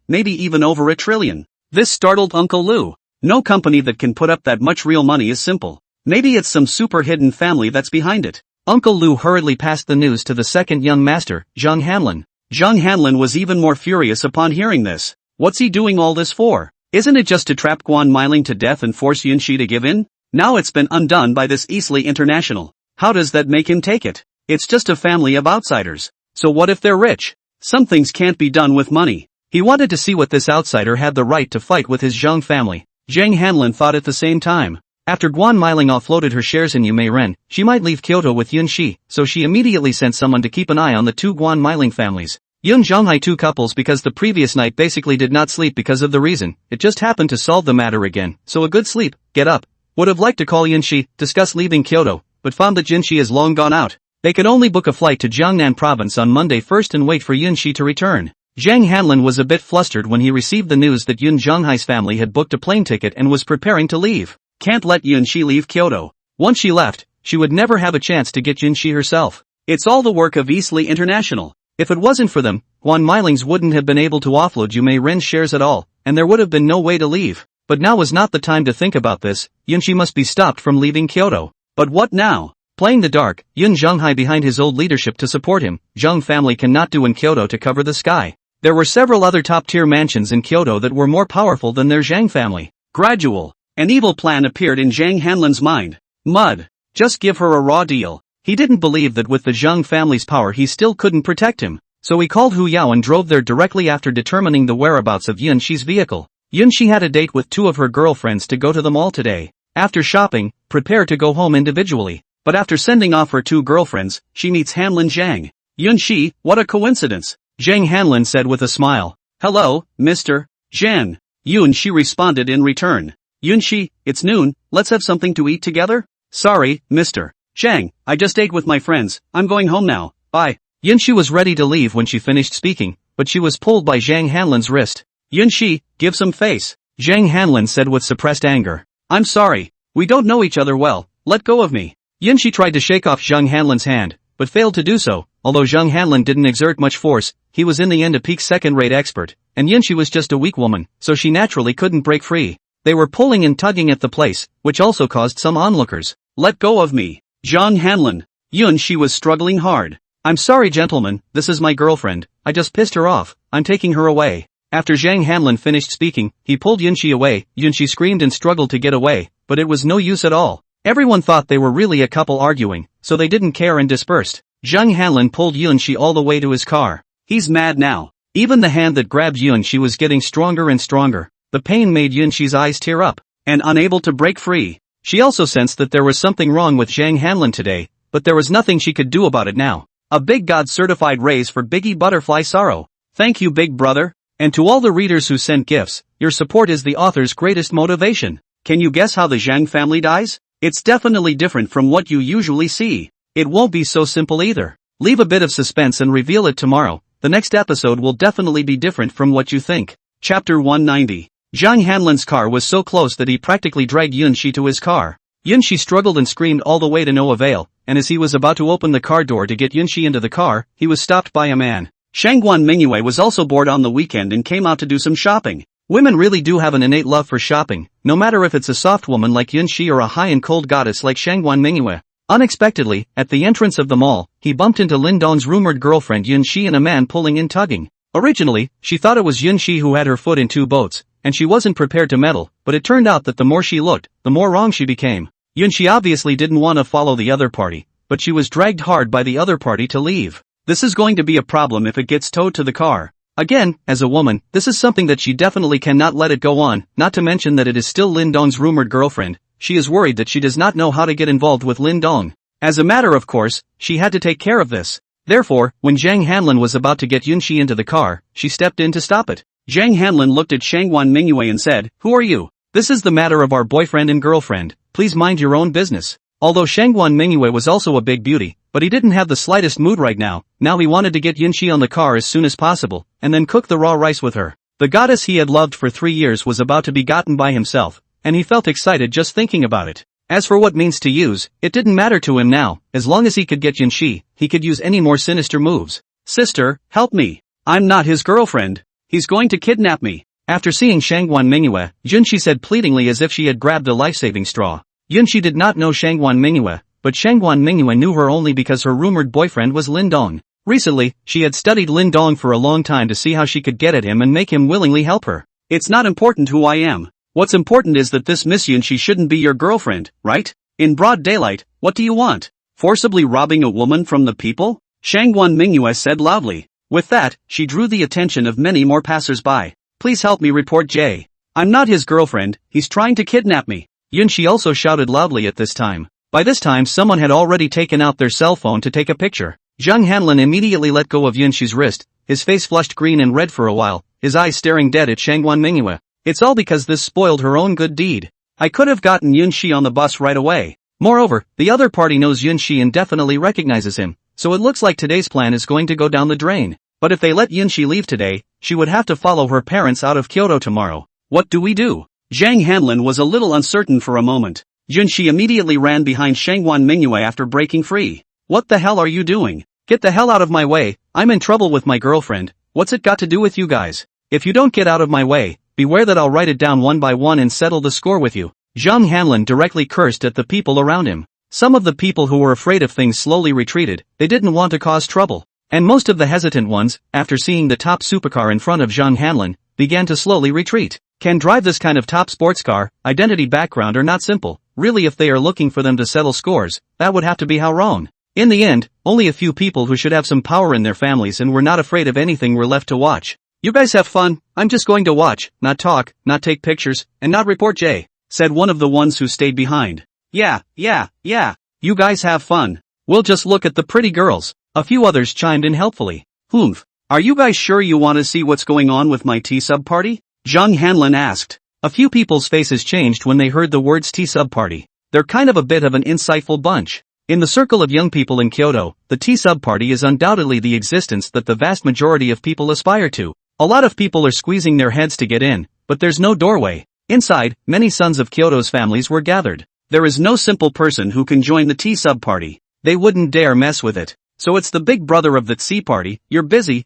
maybe even over $1 trillion. This startled Uncle Lou. No company that can put up that much real money is simple. Maybe it's some super hidden family that's behind it. Uncle Lou hurriedly passed the news to the second young master, Zhang Hanlin. Zhang Hanlin was even more furious upon hearing this. What's he doing all this for? Isn't it just to trap Guan Meiling to death and force Yunxi to give in? Now it's been undone by this Eastleigh International. How does that make him take it? It's just a family of outsiders. So what if they're rich? Some things can't be done with money. He wanted to see what this outsider had the right to fight with his Zhang family. Zhang Hanlin thought at the same time. After Guan Meiling offloaded her shares in Yume Ren, she might leave Kyoto with Yunxi, so she immediately sent someone to keep an eye on the two Guan Meiling families. Yun Zhonghai two couples because the previous night basically did not sleep because of the reason. It just happened to solve the matter again, so a good sleep, get up. Would have liked to call Yunxi, discuss leaving Kyoto, but found that Yunxi is long gone out. They could only book a flight to Jiangnan province on Monday first and wait for Yunxi to return. Zhang Hanlin was a bit flustered when he received the news that Yun Zhonghai's family had booked a plane ticket and was preparing to leave. Can't let Yunxi leave Kyoto. Once she left, she would never have a chance to get Yunxi herself. It's all the work of Eastleigh International. If it wasn't for them, Guan Meilings wouldn't have been able to offload Yume Ren's shares at all, and there would have been no way to leave. But now was not the time to think about this. Yunxi must be stopped from leaving Kyoto. But what now? Playing the dark, Yun Zhonghai behind his old leadership to support him. Zhang family cannot do in Kyoto to cover the sky. There were several other top-tier mansions in Kyoto that were more powerful than their Zhang family. Gradual. An evil plan appeared in Zhang Hanlin's mind. Mud. Just give her a raw deal. He didn't believe that with the Zhang family's power he still couldn't protect him. So he called Hu Yao and drove there directly after determining the whereabouts of Yunxi's vehicle. Yunxi had a date with 2 of her girlfriends to go to the mall today. After shopping, prepare to go home individually. But after sending off her 2 girlfriends, she meets Hanlin Zhang. Yunxi, what a coincidence. Zhang Hanlin said with a smile. Hello, Mr. Zhan. Yunxi responded in return. Yunxi, it's noon, let's have something to eat together? Sorry, Mr. Zhang, I just ate with my friends, I'm going home now, bye. Yunxi was ready to leave when she finished speaking, but she was pulled by Zhang Hanlin's wrist. Yunxi, give some face. Zhang Hanlin said with suppressed anger. I'm sorry, we don't know each other well, let go of me. Yunxi tried to shake off Zhang Hanlin's hand, but failed to do so. Although Zhang Hanlin didn't exert much force, he was in the end a peak second-rate expert, and Yunxi was just a weak woman, so she naturally couldn't break free. They were pulling and tugging at the place, which also caused some onlookers. Let go of me. Zhang Hanlin. Yunxi was struggling hard. I'm sorry gentlemen, this is my girlfriend, I just pissed her off, I'm taking her away. After Zhang Hanlin finished speaking, he pulled Yunxi away. Yunxi screamed and struggled to get away, but it was no use at all. Everyone thought they were really a couple arguing, so they didn't care and dispersed. Zhang Hanlin pulled Yunxi all the way to his car. He's mad now. Even the hand that grabbed Yunxi was getting stronger and stronger. The pain made Yunxi's eyes tear up, and unable to break free. She also sensed that there was something wrong with Zhang Hanlin today, but there was nothing she could do about it now. A big God-certified raise for Biggie Butterfly Sorrow. Thank you big brother. And to all the readers who sent gifts, your support is the author's greatest motivation. Can you guess how the Zhang family dies? It's definitely different from what you usually see. It won't be so simple either. Leave a bit of suspense and reveal it tomorrow. The next episode will definitely be different from what you think. Chapter 190. Zhang Hanlin's car was so close that he practically dragged Yunxi to his car. Yunxi struggled and screamed all the way to no avail, and as he was about to open the car door to get Yunxi into the car, he was stopped by a man. Shangguan Mingyue was also bored on the weekend and came out to do some shopping. Women really do have an innate love for shopping, no matter if it's a soft woman like Yunxi or a high and cold goddess like Shangguan Mingyue. Unexpectedly, at the entrance of the mall, he bumped into Lin Dong's rumored girlfriend Yunxi and a man pulling and tugging. Originally, she thought it was Yunxi who had her foot in 2 boats, and she wasn't prepared to meddle, but it turned out that the more she looked, the more wrong she became. Yunxi obviously didn't want to follow the other party, but she was dragged hard by the other party to leave. This is going to be a problem if it gets towed to the car. Again, as a woman, this is something that she definitely cannot let it go on, not to mention that it is still Lin Dong's rumored girlfriend. She is worried that she does not know how to get involved with Lin Dong. As a matter of course, she had to take care of this. Therefore, when Zhang Hanlin was about to get Yunxi into the car, she stepped in to stop it. Zhang Hanlin looked at Shangguan Mingyue and said, "Who are you? This is the matter of our boyfriend and girlfriend, please mind your own business." Although Shangguan Mingyue was also a big beauty, but he didn't have the slightest mood right now. Now he wanted to get Yunxi on the car as soon as possible, and then cook the raw rice with her. The goddess he had loved for 3 years was about to be gotten by himself, and he felt excited just thinking about it. As for what means to use, it didn't matter to him now. As long as he could get Yunxi, he could use any more sinister moves. Sister, help me. I'm not his girlfriend. He's going to kidnap me. After seeing Shangguan Mingyue, Yunxi said pleadingly as if she had grabbed a life-saving straw. Yunxi did not know Shangguan Mingyue, but Shangguan Mingyue knew her only because her rumored boyfriend was Lin Dong. Recently, she had studied Lin Dong for a long time to see how she could get at him and make him willingly help her. It's not important who I am. What's important is that this Miss Yunxi shouldn't be your girlfriend, right? In broad daylight, what do you want? Forcibly robbing a woman from the people? Shangguan Mingyue said loudly. With that, she drew the attention of many more passers-by. Please help me report Jay. I'm not his girlfriend, he's trying to kidnap me. Yunxi also shouted loudly at this time. By this time someone had already taken out their cell phone to take a picture. Zhang Hanlin immediately let go of Yunxi's wrist, his face flushed green and red for a while, his eyes staring dead at Shangguan Mingyue. It's all because this spoiled her own good deed. I could have gotten Yunxi on the bus right away. Moreover, the other party knows Yunxi and definitely recognizes him, so it looks like today's plan is going to go down the drain. But if they let Yunxi leave today, she would have to follow her parents out of Kyoto tomorrow. What do we do? Zhang Hanlin was a little uncertain for a moment. Yunxi immediately ran behind Shangguan Mingyue after breaking free. What the hell are you doing? Get the hell out of my way, I'm in trouble with my girlfriend. What's it got to do with you guys? If you don't get out of my way, beware that I'll write it down one by one and settle the score with you. Zhang Hanlin directly cursed at the people around him. Some of the people who were afraid of things slowly retreated, they didn't want to cause trouble. And most of the hesitant ones, after seeing the top supercar in front of Zhang Hanlin, began to slowly retreat. Can drive this kind of top sports car, identity background are not simple. Really if they are looking for them to settle scores, that would have to be how wrong. In the end, only a few people who should have some power in their families and were not afraid of anything were left to watch. You guys have fun, I'm just going to watch, not talk, not take pictures, and not report Jay, said one of the ones who stayed behind. Yeah. You guys have fun. We'll just look at the pretty girls. A few others chimed in helpfully. Humph. Are you guys sure you want to see what's going on with my T-sub party? Zhang Hanlin asked. A few people's faces changed when they heard the words T-sub party. They're kind of a bit of an insightful bunch. In the circle of young people in Kyoto, the T-sub party is undoubtedly the existence that the vast majority of people aspire to. A lot of people are squeezing their heads to get in, but there's no doorway. Inside, many sons of Kyoto's families were gathered. There is no simple person who can join the T-sub party. They wouldn't dare mess with it. So it's the big brother of the T party. You're busy.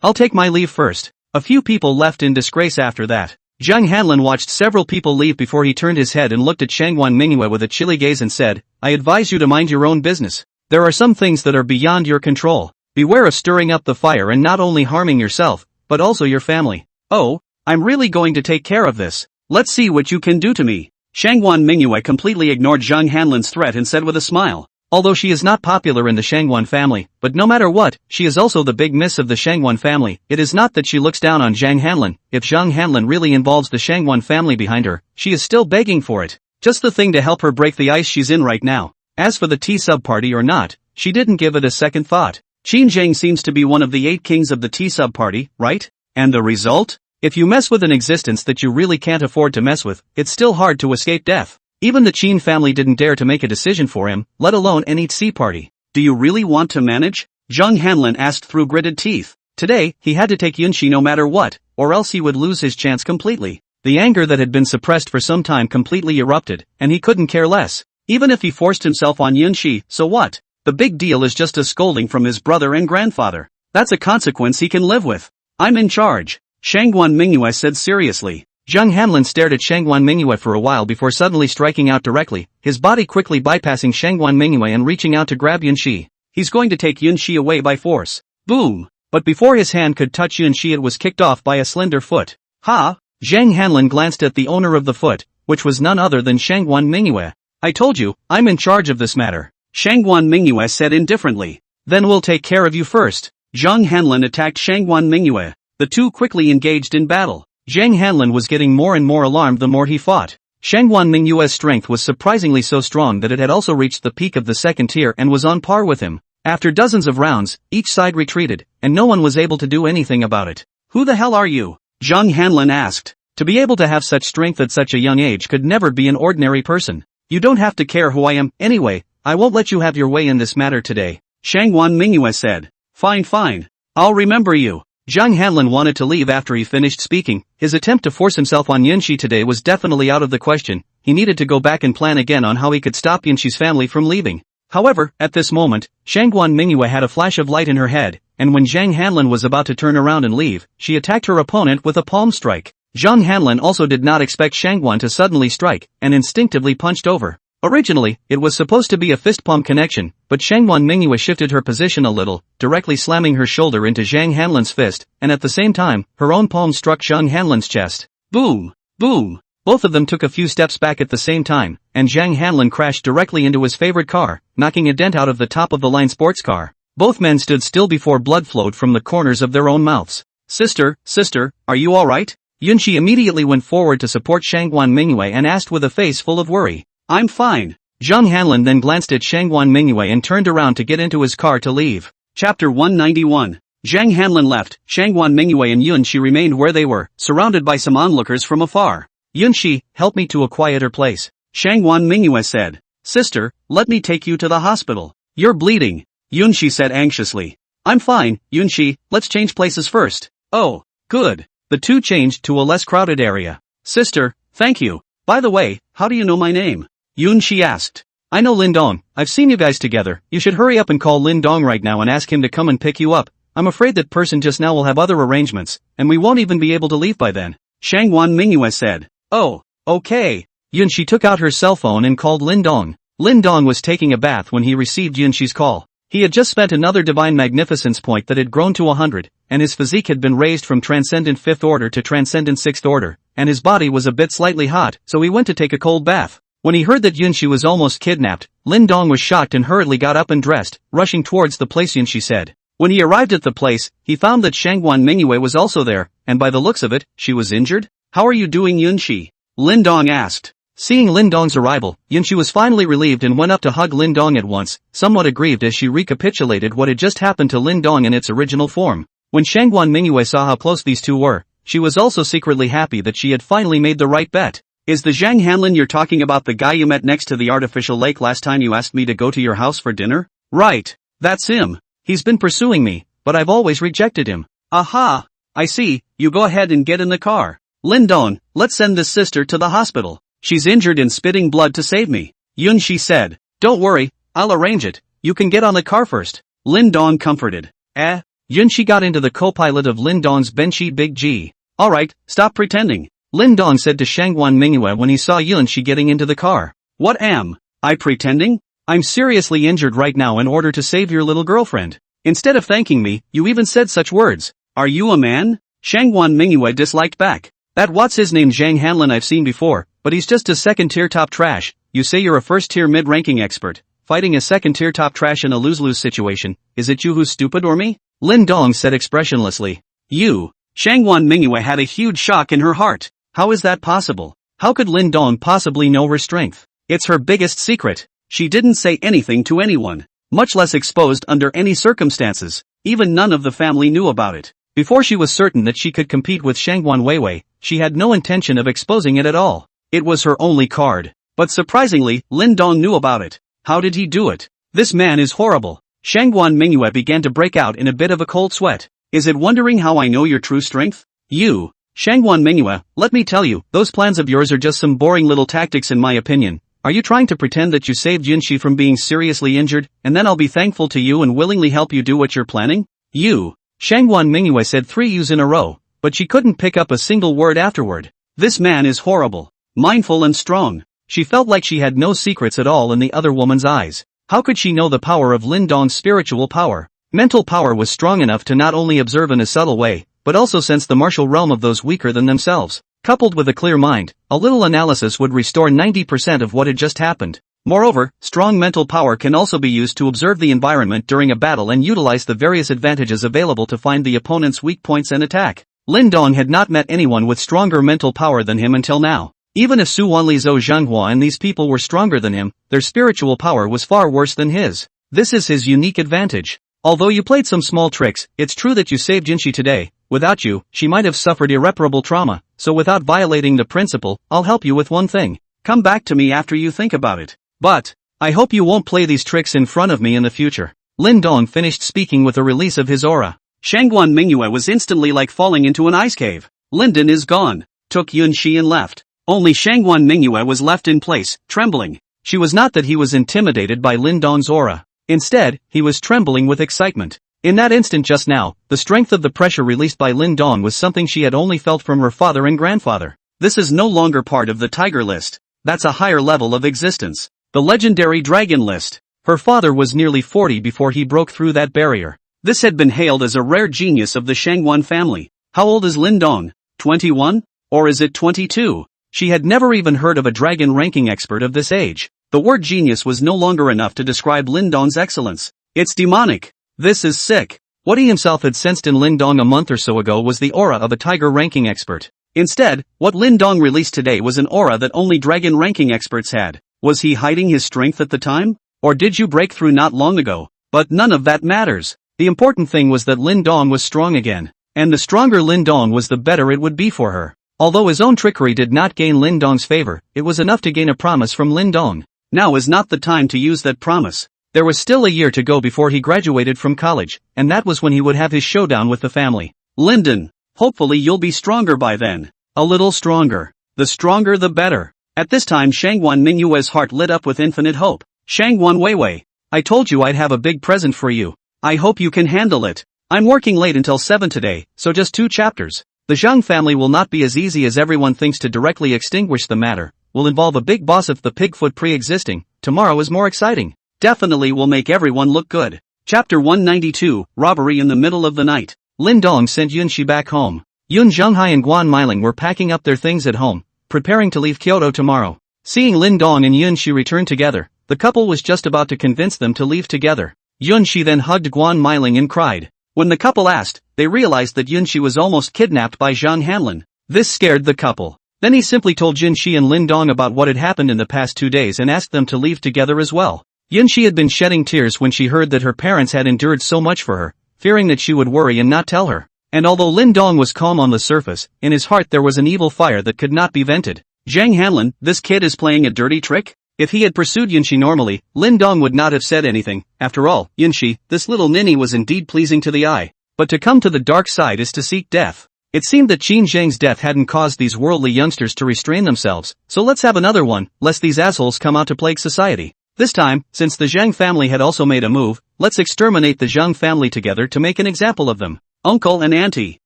I'll take my leave first. A few people left in disgrace after that. Zhang Hanlin watched several people leave before he turned his head and looked at Shangguan Mingyue with a chilly gaze and said, I advise you to mind your own business. There are some things that are beyond your control. Beware of stirring up the fire and not only harming yourself, but also your family. Oh, I'm really going to take care of this. Let's see what you can do to me. Shangguan Mingyue completely ignored Zhang Hanlin's threat and said with a smile. Although she is not popular in the Shangguan family, but no matter what, she is also the big miss of the Shangguan family. It is not that she looks down on Zhang Hanlin. If Zhang Hanlin really involves the Shangguan family behind her, she is still begging for it. Just the thing to help her break the ice she's in right now. As for the T-sub party or not, she didn't give it a second thought. Qin Zheng seems to be one of the 8 kings of the T-sub party, right? And the result? If you mess with an existence that you really can't afford to mess with, it's still hard to escape death. Even the Qin family didn't dare to make a decision for him, let alone any T party. Do you really want to manage? Zhang Hanlin asked through gritted teeth. Today, he had to take Yunxi no matter what, or else he would lose his chance completely. The anger that had been suppressed for some time completely erupted, and he couldn't care less. Even if he forced himself on Yunxi, so what? The big deal is just a scolding from his brother and grandfather. That's a consequence he can live with. I'm in charge, Shangguan Mingyue said seriously. Zhang Hanlin stared at Shangguan Mingyue for a while before suddenly striking out directly, his body quickly bypassing Shangguan Mingyue and reaching out to grab Yunxi. He's going to take Yunxi away by force. Boom! But before his hand could touch Yunxi it was kicked off by a slender foot. Ha! Zhang Hanlin glanced at the owner of the foot, which was none other than Shangguan Mingyue. I told you, I'm in charge of this matter, Shangguan Mingyue said indifferently. Then we'll take care of you first. Zhang Hanlin attacked Shangguan Mingyue. The two quickly engaged in battle. Zhang Hanlin was getting more and more alarmed the more he fought. Shangguan Mingyue's strength was surprisingly so strong that it had also reached the peak of the second tier and was on par with him. After dozens of rounds, each side retreated, and no one was able to do anything about it. Who the hell are you? Zhang Hanlin asked. To be able to have such strength at such a young age could never be an ordinary person. You don't have to care who I am, anyway, I won't let you have your way in this matter today, Shangguan Mingyue said. Fine. I'll remember you. Zhang Hanlin wanted to leave after he finished speaking. His attempt to force himself on Yunxi today was definitely out of the question. He needed to go back and plan again on how he could stop Yunxi's family from leaving. However, at this moment, Shangguan Mingyue had a flash of light in her head, and when Zhang Hanlin was about to turn around and leave, she attacked her opponent with a palm strike. Zhang Hanlin also did not expect Shangguan to suddenly strike, and instinctively punched over. Originally, it was supposed to be a fist-palm connection, but Shangguan Mingyue shifted her position a little, directly slamming her shoulder into Zhang Hanlin's fist, and at the same time, her own palm struck Zhang Hanlin's chest. Boom! Boom! Both of them took a few steps back at the same time, and Zhang Hanlin crashed directly into his favorite car, knocking a dent out of the top of the line sports car. Both men stood still before blood flowed from the corners of their own mouths. Sister, are you alright? Yunxi immediately went forward to support Shangguan Mingyue and asked with a face full of worry. I'm fine. Zhang Hanlin then glanced at Shangguan Mingyue and turned around to get into his car to leave. Chapter 191. Zhang Hanlin left. Shangguan Mingyue and Yunxi remained where they were, surrounded by some onlookers from afar. Yunxi, help me to a quieter place. Shangguan Mingyue said. Sister, let me take you to the hospital. You're bleeding. Yunxi said anxiously. I'm fine, Yunxi, let's change places first. Oh, good. The two changed to a less crowded area. Sister, thank you. By the way, how do you know my name? Yunxi asked. I know Lindong, I've seen you guys together. You should hurry up and call Lindong right now and ask him to come and pick you up. I'm afraid that person just now will have other arrangements, and we won't even be able to leave by then. Shangguan Mingyue said. Oh, okay. Yunxi took out her cell phone and called Lindong. Lindong was taking a bath when he received Yunxi's call. He had just spent another divine magnificence point that had grown to 100, and his physique had been raised from transcendent 5th order to transcendent 6th order, and his body was a bit slightly hot, so he went to take a cold bath. When he heard that Yunxi was almost kidnapped, Lindong was shocked and hurriedly got up and dressed, rushing towards the place Yunxi said. When he arrived at the place, he found that Shangguan Mingyue was also there, and by the looks of it, she was injured? How are you doing, Yunxi? Lindong asked. Seeing Lindong's arrival, Yunxi was finally relieved and went up to hug Lindong at once, somewhat aggrieved as she recapitulated what had just happened to Lindong in its original form. When Shangguan Mingyue saw how close these two were, she was also secretly happy that she had finally made the right bet. Is the Zhang Hanlin you're talking about the guy you met next to the artificial lake last time you asked me to go to your house for dinner? Right. That's him. He's been pursuing me, but I've always rejected him. Aha! I see, you go ahead and get in the car. Lindong, let's send this sister to the hospital. She's injured and spitting blood to save me. Yunxi said. Don't worry, I'll arrange it. You can get on the car first. Lindong comforted. Yunxi got into the co-pilot of Lindong's Benchi Big G. Alright, stop pretending. Lindong said to Shangguan Mingyue when he saw Yunxi getting into the car. What am I pretending? I'm seriously injured right now in order to save your little girlfriend. Instead of thanking me, you even said such words. Are you a man? Shangguan Mingyue disliked back. That what's his name Zhang Hanlin I've seen before, but he's just a second-tier top trash. You say you're a first-tier mid-ranking expert, fighting a second-tier top trash in a lose-lose situation. Is it you who's stupid or me? Lindong said expressionlessly. You. Shangguan Mingyue had a huge shock in her heart. How is that possible? How could Lindong possibly know her strength? It's her biggest secret. She didn't say anything to anyone, much less exposed under any circumstances. Even none of the family knew about it. Before she was certain that she could compete with Shangguan Weiwei, she had no intention of exposing it at all. It was her only card. But surprisingly, Lindong knew about it. How did he do it? This man is horrible. Shangguan Mingyue began to break out in a bit of a cold sweat. Is it wondering how I know your true strength? You. Shangguan Mingyue, let me tell you, those plans of yours are just some boring little tactics in my opinion. Are you trying to pretend that you saved Yunxi from being seriously injured, and then I'll be thankful to you and willingly help you do what you're planning? You. Shangguan Mingyue said 3 U's in a row, but she couldn't pick up a single word afterward. This man is horrible. Mindful and strong. She felt like she had no secrets at all in the other woman's eyes. How could she know the power of Lindong's spiritual power? Mental power was strong enough to not only observe in a subtle way, but also sense the martial realm of those weaker than themselves. Coupled with a clear mind, a little analysis would restore 90% of what had just happened. Moreover, strong mental power can also be used to observe the environment during a battle and utilize the various advantages available to find the opponent's weak points and attack. Lindong had not met anyone with stronger mental power than him until now. Even if Su Wanli Zhou Zhanghua and these people were stronger than him, their spiritual power was far worse than his. This is his unique advantage. Although you played some small tricks, it's true that you saved Yunxi today. Without you, she might have suffered irreparable trauma, so without violating the principle, I'll help you with one thing. Come back to me after you think about it. But, I hope you won't play these tricks in front of me in the future. Lindong finished speaking with a release of his aura. Shangguan Mingyue was instantly like falling into an ice cave. Linden is gone. Took Yun Xian left. Only Shangguan Mingyue was left in place, trembling. She was not that he was intimidated by Lin Dong's aura. Instead, he was trembling with excitement. In that instant just now, the strength of the pressure released by Lin Dong was something she had only felt from her father and grandfather. This is no longer part of the tiger list. That's a higher level of existence. The legendary dragon list. Her father was nearly 40 before he broke through that barrier. This had been hailed as a rare genius of the Shangguan family. How old is Lin Dong? 21? Or is it 22? She had never even heard of a dragon ranking expert of this age. The word genius was no longer enough to describe Lin Dong's excellence. It's demonic. This is sick. What he himself had sensed in Lin Dong a month or so ago was the aura of a tiger ranking expert. Instead, what Lin Dong released today was an aura that only dragon ranking experts had. Was he hiding his strength at the time? Or did you break through not long ago? But none of that matters. The important thing was that Lin Dong was strong again. And the stronger Lin Dong was, the better it would be for her. Although his own trickery did not gain Lin Dong's favor, it was enough to gain a promise from Lin Dong. Now is not the time to use that promise. There was still a year to go before he graduated from college, and that was when he would have his showdown with the family. Linden, hopefully you'll be stronger by then. A little stronger. The stronger the better. At this time Shangguan Mingyue's heart lit up with infinite hope. Shangguan Weiwei, I told you I'd have a big present for you. I hope you can handle it. I'm working late until 7 today, so just 2 chapters. The Zhang family will not be as easy as everyone thinks to directly extinguish the matter. Will involve a big boss of the Pigfoot pre-existing. Tomorrow is more exciting. Definitely will make everyone look good. Chapter 192, Robbery in the Middle of the Night. Lin Dong sent Yun Shi back home. Yun Zhonghai and Guan Meiling were packing up their things at home, preparing to leave Kyoto tomorrow. Seeing Lin Dong and Yun Shi return together, the couple was just about to convince them to leave together. Yun Shi then hugged Guan Meiling and cried. When the couple asked, they realized that Yun Shi was almost kidnapped by Zhang Hanlin. This scared the couple. Then he simply told Yun Shi and Lin Dong about what had happened in the past 2 days and asked them to leave together as well. Yun Shi had been shedding tears when she heard that her parents had endured so much for her, fearing that she would worry and not tell her. And although Lin Dong was calm on the surface, in his heart there was an evil fire that could not be vented. Zhang Hanlin, this kid is playing a dirty trick? If he had pursued Yun Shi normally, Lin Dong would not have said anything. After all, Yun Shi, this little ninny was indeed pleasing to the eye. But to come to the dark side is to seek death. It seemed that Qin Zhang's death hadn't caused these worldly youngsters to restrain themselves, so let's have another one, lest these assholes come out to plague society. This time, since the Zhang family had also made a move, let's exterminate the Zhang family together to make an example of them. Uncle and auntie,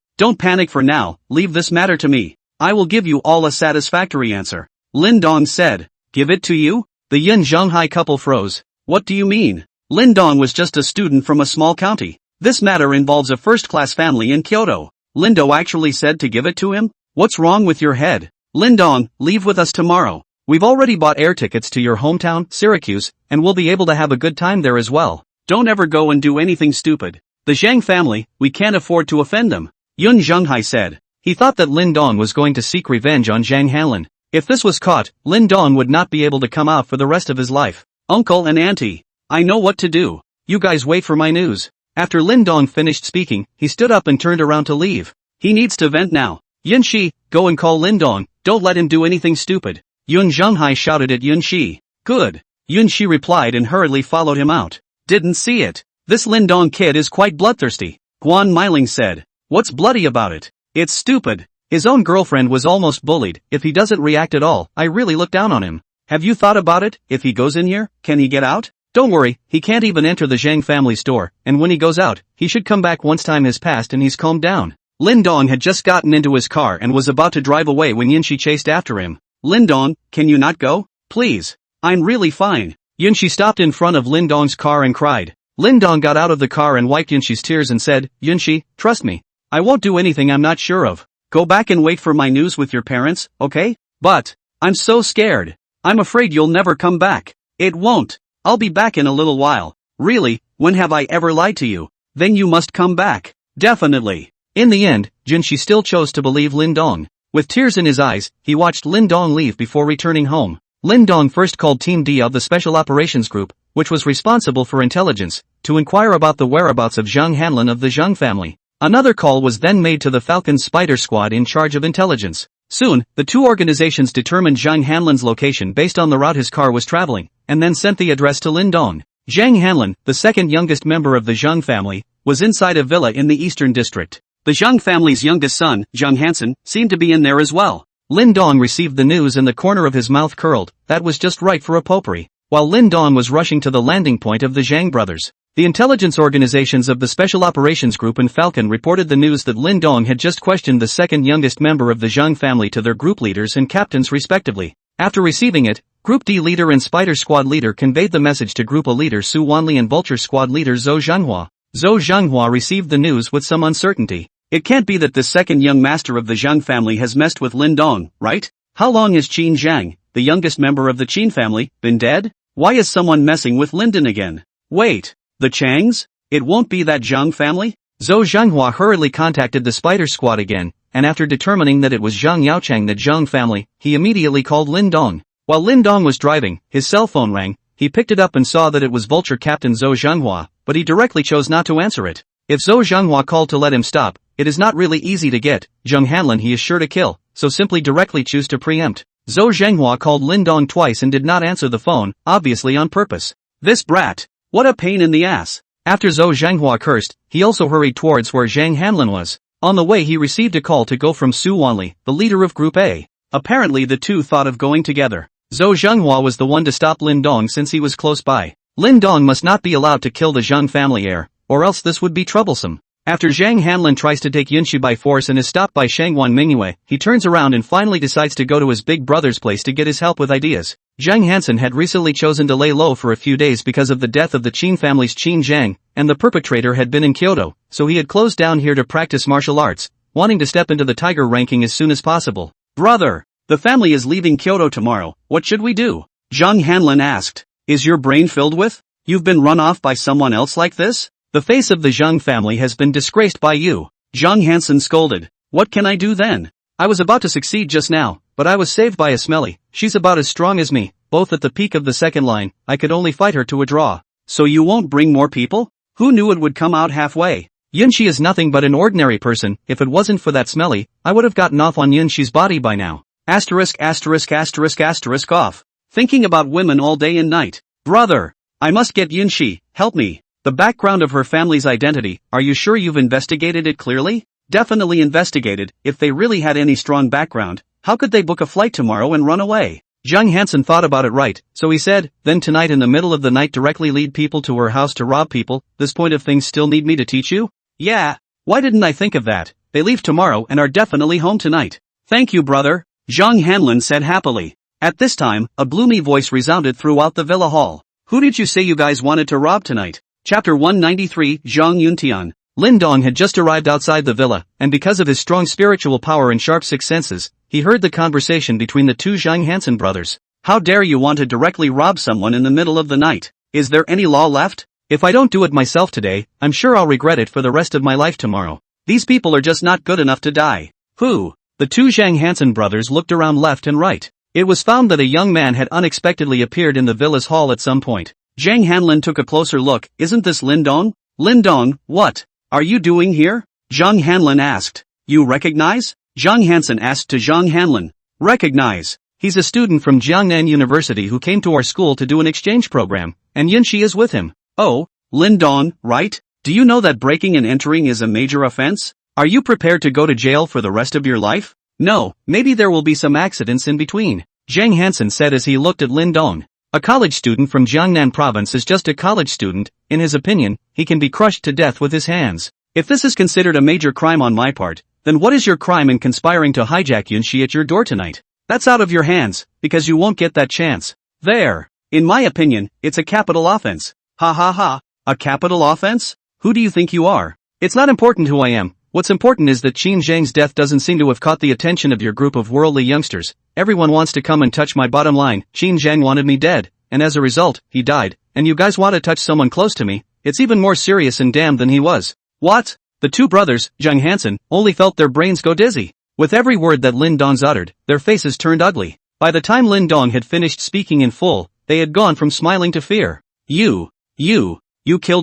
don't panic for now, leave this matter to me. I will give you all a satisfactory answer. Lin Dong said. Give it to you? The Yin Zhonghai couple froze. What do you mean? Lin Dong was just a student from a small county. This matter involves a first-class family in Kyoto. Lindo actually said to give it to him? What's wrong with your head? Lin Dong, leave with us tomorrow. We've already bought air tickets to your hometown, Syracuse, and we'll be able to have a good time there as well. Don't ever go and do anything stupid. The Zhang family, we can't afford to offend them. Yun Zhonghai said. He thought that Lin Dong was going to seek revenge on Zhang Hanlin. If this was caught, Lin Dong would not be able to come out for the rest of his life. Uncle and auntie, I know what to do. You guys wait for my news. After Lin Dong finished speaking, he stood up and turned around to leave. He needs to vent now. Yun Shi, go and call Lin Dong, don't let him do anything stupid. Yun Zhonghai shouted at Yun Shi. Good. Yun Shi replied and hurriedly followed him out. Didn't see it. This Lin Dong kid is quite bloodthirsty. Guan Meiling said. What's bloody about it? It's stupid. His own girlfriend was almost bullied. If he doesn't react at all, I really look down on him. Have you thought about it? If he goes in here, can he get out? Don't worry, he can't even enter the Zhang family store, and when he goes out, he should come back once time has passed and he's calmed down. Lin Dong had just gotten into his car and was about to drive away when Yin Shi chased after him. Lin Dong, can you not go? Please. I'm really fine. Yin Shi stopped in front of Lin Dong's car and cried. Lin Dong got out of the car and wiped Yin Shi's tears and said, Yin Shi, trust me. I won't do anything I'm not sure of. Go back and wait for my news with your parents, okay? But, I'm so scared. I'm afraid you'll never come back. It won't. I'll be back in a little while. Really, when have I ever lied to you? Then you must come back. Definitely. In the end, Jin Shi still chose to believe Lin Dong. With tears in his eyes, he watched Lin Dong leave before returning home. Lin Dong first called Team D of the Special Operations Group, which was responsible for intelligence, to inquire about the whereabouts of Zhang Hanlin of the Zhang family. Another call was then made to the Falcon Spider Squad in charge of intelligence. Soon, the two organizations determined Zhang Hanlin's location based on the route his car was traveling, and then sent the address to Lin Dong. Zhang Hanlin, the second youngest member of the Zhang family, was inside a villa in the Eastern District. The Zhang family's youngest son, Zhang Hansen, seemed to be in there as well. Lin Dong received the news and the corner of his mouth curled. That was just right for a potpourri. While Lin Dong was rushing to the landing point of the Zhang brothers, the intelligence organizations of the Special Operations Group and Falcon reported the news that Lin Dong had just questioned the second youngest member of the Zhang family to their group leaders and captains respectively. After receiving it, Group D leader and Spider Squad leader conveyed the message to Group A leader Su Wanli and Vulture Squad leader Zhou Zhenghua. Zhou Zhenghua received the news with some uncertainty. It can't be that this second young master of the Zhang family has messed with Lin Dong, right? How long has Qin Zhang, the youngest member of the Qin family, been dead? Why is someone messing with Linden again? Wait, the Changs? It won't be that Zhang family? Zhou Zhenghua hurriedly contacted the Spider Squad again, and after determining that it was Zhang Yaochang the Zhang family, he immediately called Lin Dong. While Lin Dong was driving, his cell phone rang. He picked it up and saw that it was Vulture Captain Zhou Zhenghua, but he directly chose not to answer it. If Zhou Zhenghua called to let him stop, it is not really easy to get. Zhang Hanlin he is sure to kill, so simply directly choose to preempt. Zhou Zhenghua called Lin Dong twice and did not answer the phone, obviously on purpose. This brat! What a pain in the ass! After Zhou Zhenghua cursed, he also hurried towards where Zhang Hanlin was. On the way he received a call to go from Su Wanli, the leader of Group A. Apparently the two thought of going together. Zhou Zhenghua was the one to stop Lin Dong since he was close by. Lin Dong must not be allowed to kill the Zhang family heir, or else this would be troublesome. After Zhang Hanlin tries to take Yunxi by force and is stopped by Shangwan Mingyue, he turns around and finally decides to go to his big brother's place to get his help with ideas. Zhang Hansen had recently chosen to lay low for a few days because of the death of the Qin family's Qin Zhang, and the perpetrator had been in Kyoto, so he had closed down here to practice martial arts, wanting to step into the tiger ranking as soon as possible. Brother, the family is leaving Kyoto tomorrow, what should we do? Zhang Hanlin asked. Is your brain filled with? You've been run off by someone else like this? The face of the Zhang family has been disgraced by you. Zhang Hansen scolded. What can I do then? I was about to succeed just now, but I was saved by a smelly. She's about as strong as me, both at the peak of the second line. I could only fight her to a draw. So you won't bring more people? Who knew it would come out halfway? Yunxi is nothing but an ordinary person. If it wasn't for that smelly, I would have gotten off on Yunxi's body by now. Asterisk asterisk asterisk asterisk off. Thinking about women all day and night. Brother, I must get Yunxi, help me. The background of her family's identity, are you sure you've investigated it clearly? Definitely investigated. If they really had any strong background, how could they book a flight tomorrow and run away? Zhang Hansen thought about it right, so he said, then tonight in the middle of the night directly lead people to her house to rob people. This point of things still need me to teach you? Yeah, why didn't I think of that? They leave tomorrow and are definitely home tonight. Thank you brother, Zhang Hanlin said happily. At this time, a gloomy voice resounded throughout the villa hall. Who did you say you guys wanted to rob tonight? Chapter 193, Zhang Yuntian. Lin Dong had just arrived outside the villa, and because of his strong spiritual power and sharp sixth senses, he heard the conversation between the two Zhang Hansen brothers. How dare you want to directly rob someone in the middle of the night? Is there any law left? If I don't do it myself today, I'm sure I'll regret it for the rest of my life tomorrow. These people are just not good enough to die. Who? The two Zhang Hansen brothers looked around left and right. It was found that a young man had unexpectedly appeared in the villa's hall at some point. Zhang Hanlin took a closer look. Isn't this Lin Dong? Lin Dong, what are you doing here? Zhang Hanlin asked. You recognize? Zhang Hansen asked to Zhang Hanlin. Recognize? He's a student from Jiangnan University who came to our school to do an exchange program, and Yunxi is with him. Oh, Lin Dong, right? Do you know that breaking and entering is a major offense? Are you prepared to go to jail for the rest of your life? No, maybe there will be some accidents in between, Zhang Hansen said as he looked at Lin Dong. A college student from Jiangnan province is just a college student. In his opinion, he can be crushed to death with his hands. If this is considered a major crime on my part, then what is your crime in conspiring to hijack Yunxi at your door tonight? That's out of your hands, because you won't get that chance. There. In my opinion, it's a capital offense. Ha ha ha. A capital offense? Who do you think you are? It's not important who I am. What's important is that Qin Zhang's death doesn't seem to have caught the attention of your group of worldly youngsters. Everyone wants to come and touch my bottom line. Qin Zhang wanted me dead, and as a result, he died, and you guys want to touch someone close to me. It's even more serious and damned than he was. What? The two brothers, Zhang Hansen, only felt their brains go dizzy. With every word that Lin Dong uttered, their faces turned ugly. By the time Lin Dong had finished speaking in full, they had gone from smiling to fear. You killed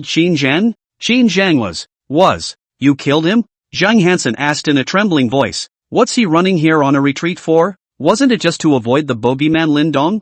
Qin Zhang? Qin Zhang was. You killed him? Zhang Hansen asked in a trembling voice. What's he running here on a retreat for? Wasn't it just to avoid the bogeyman Lin Dong?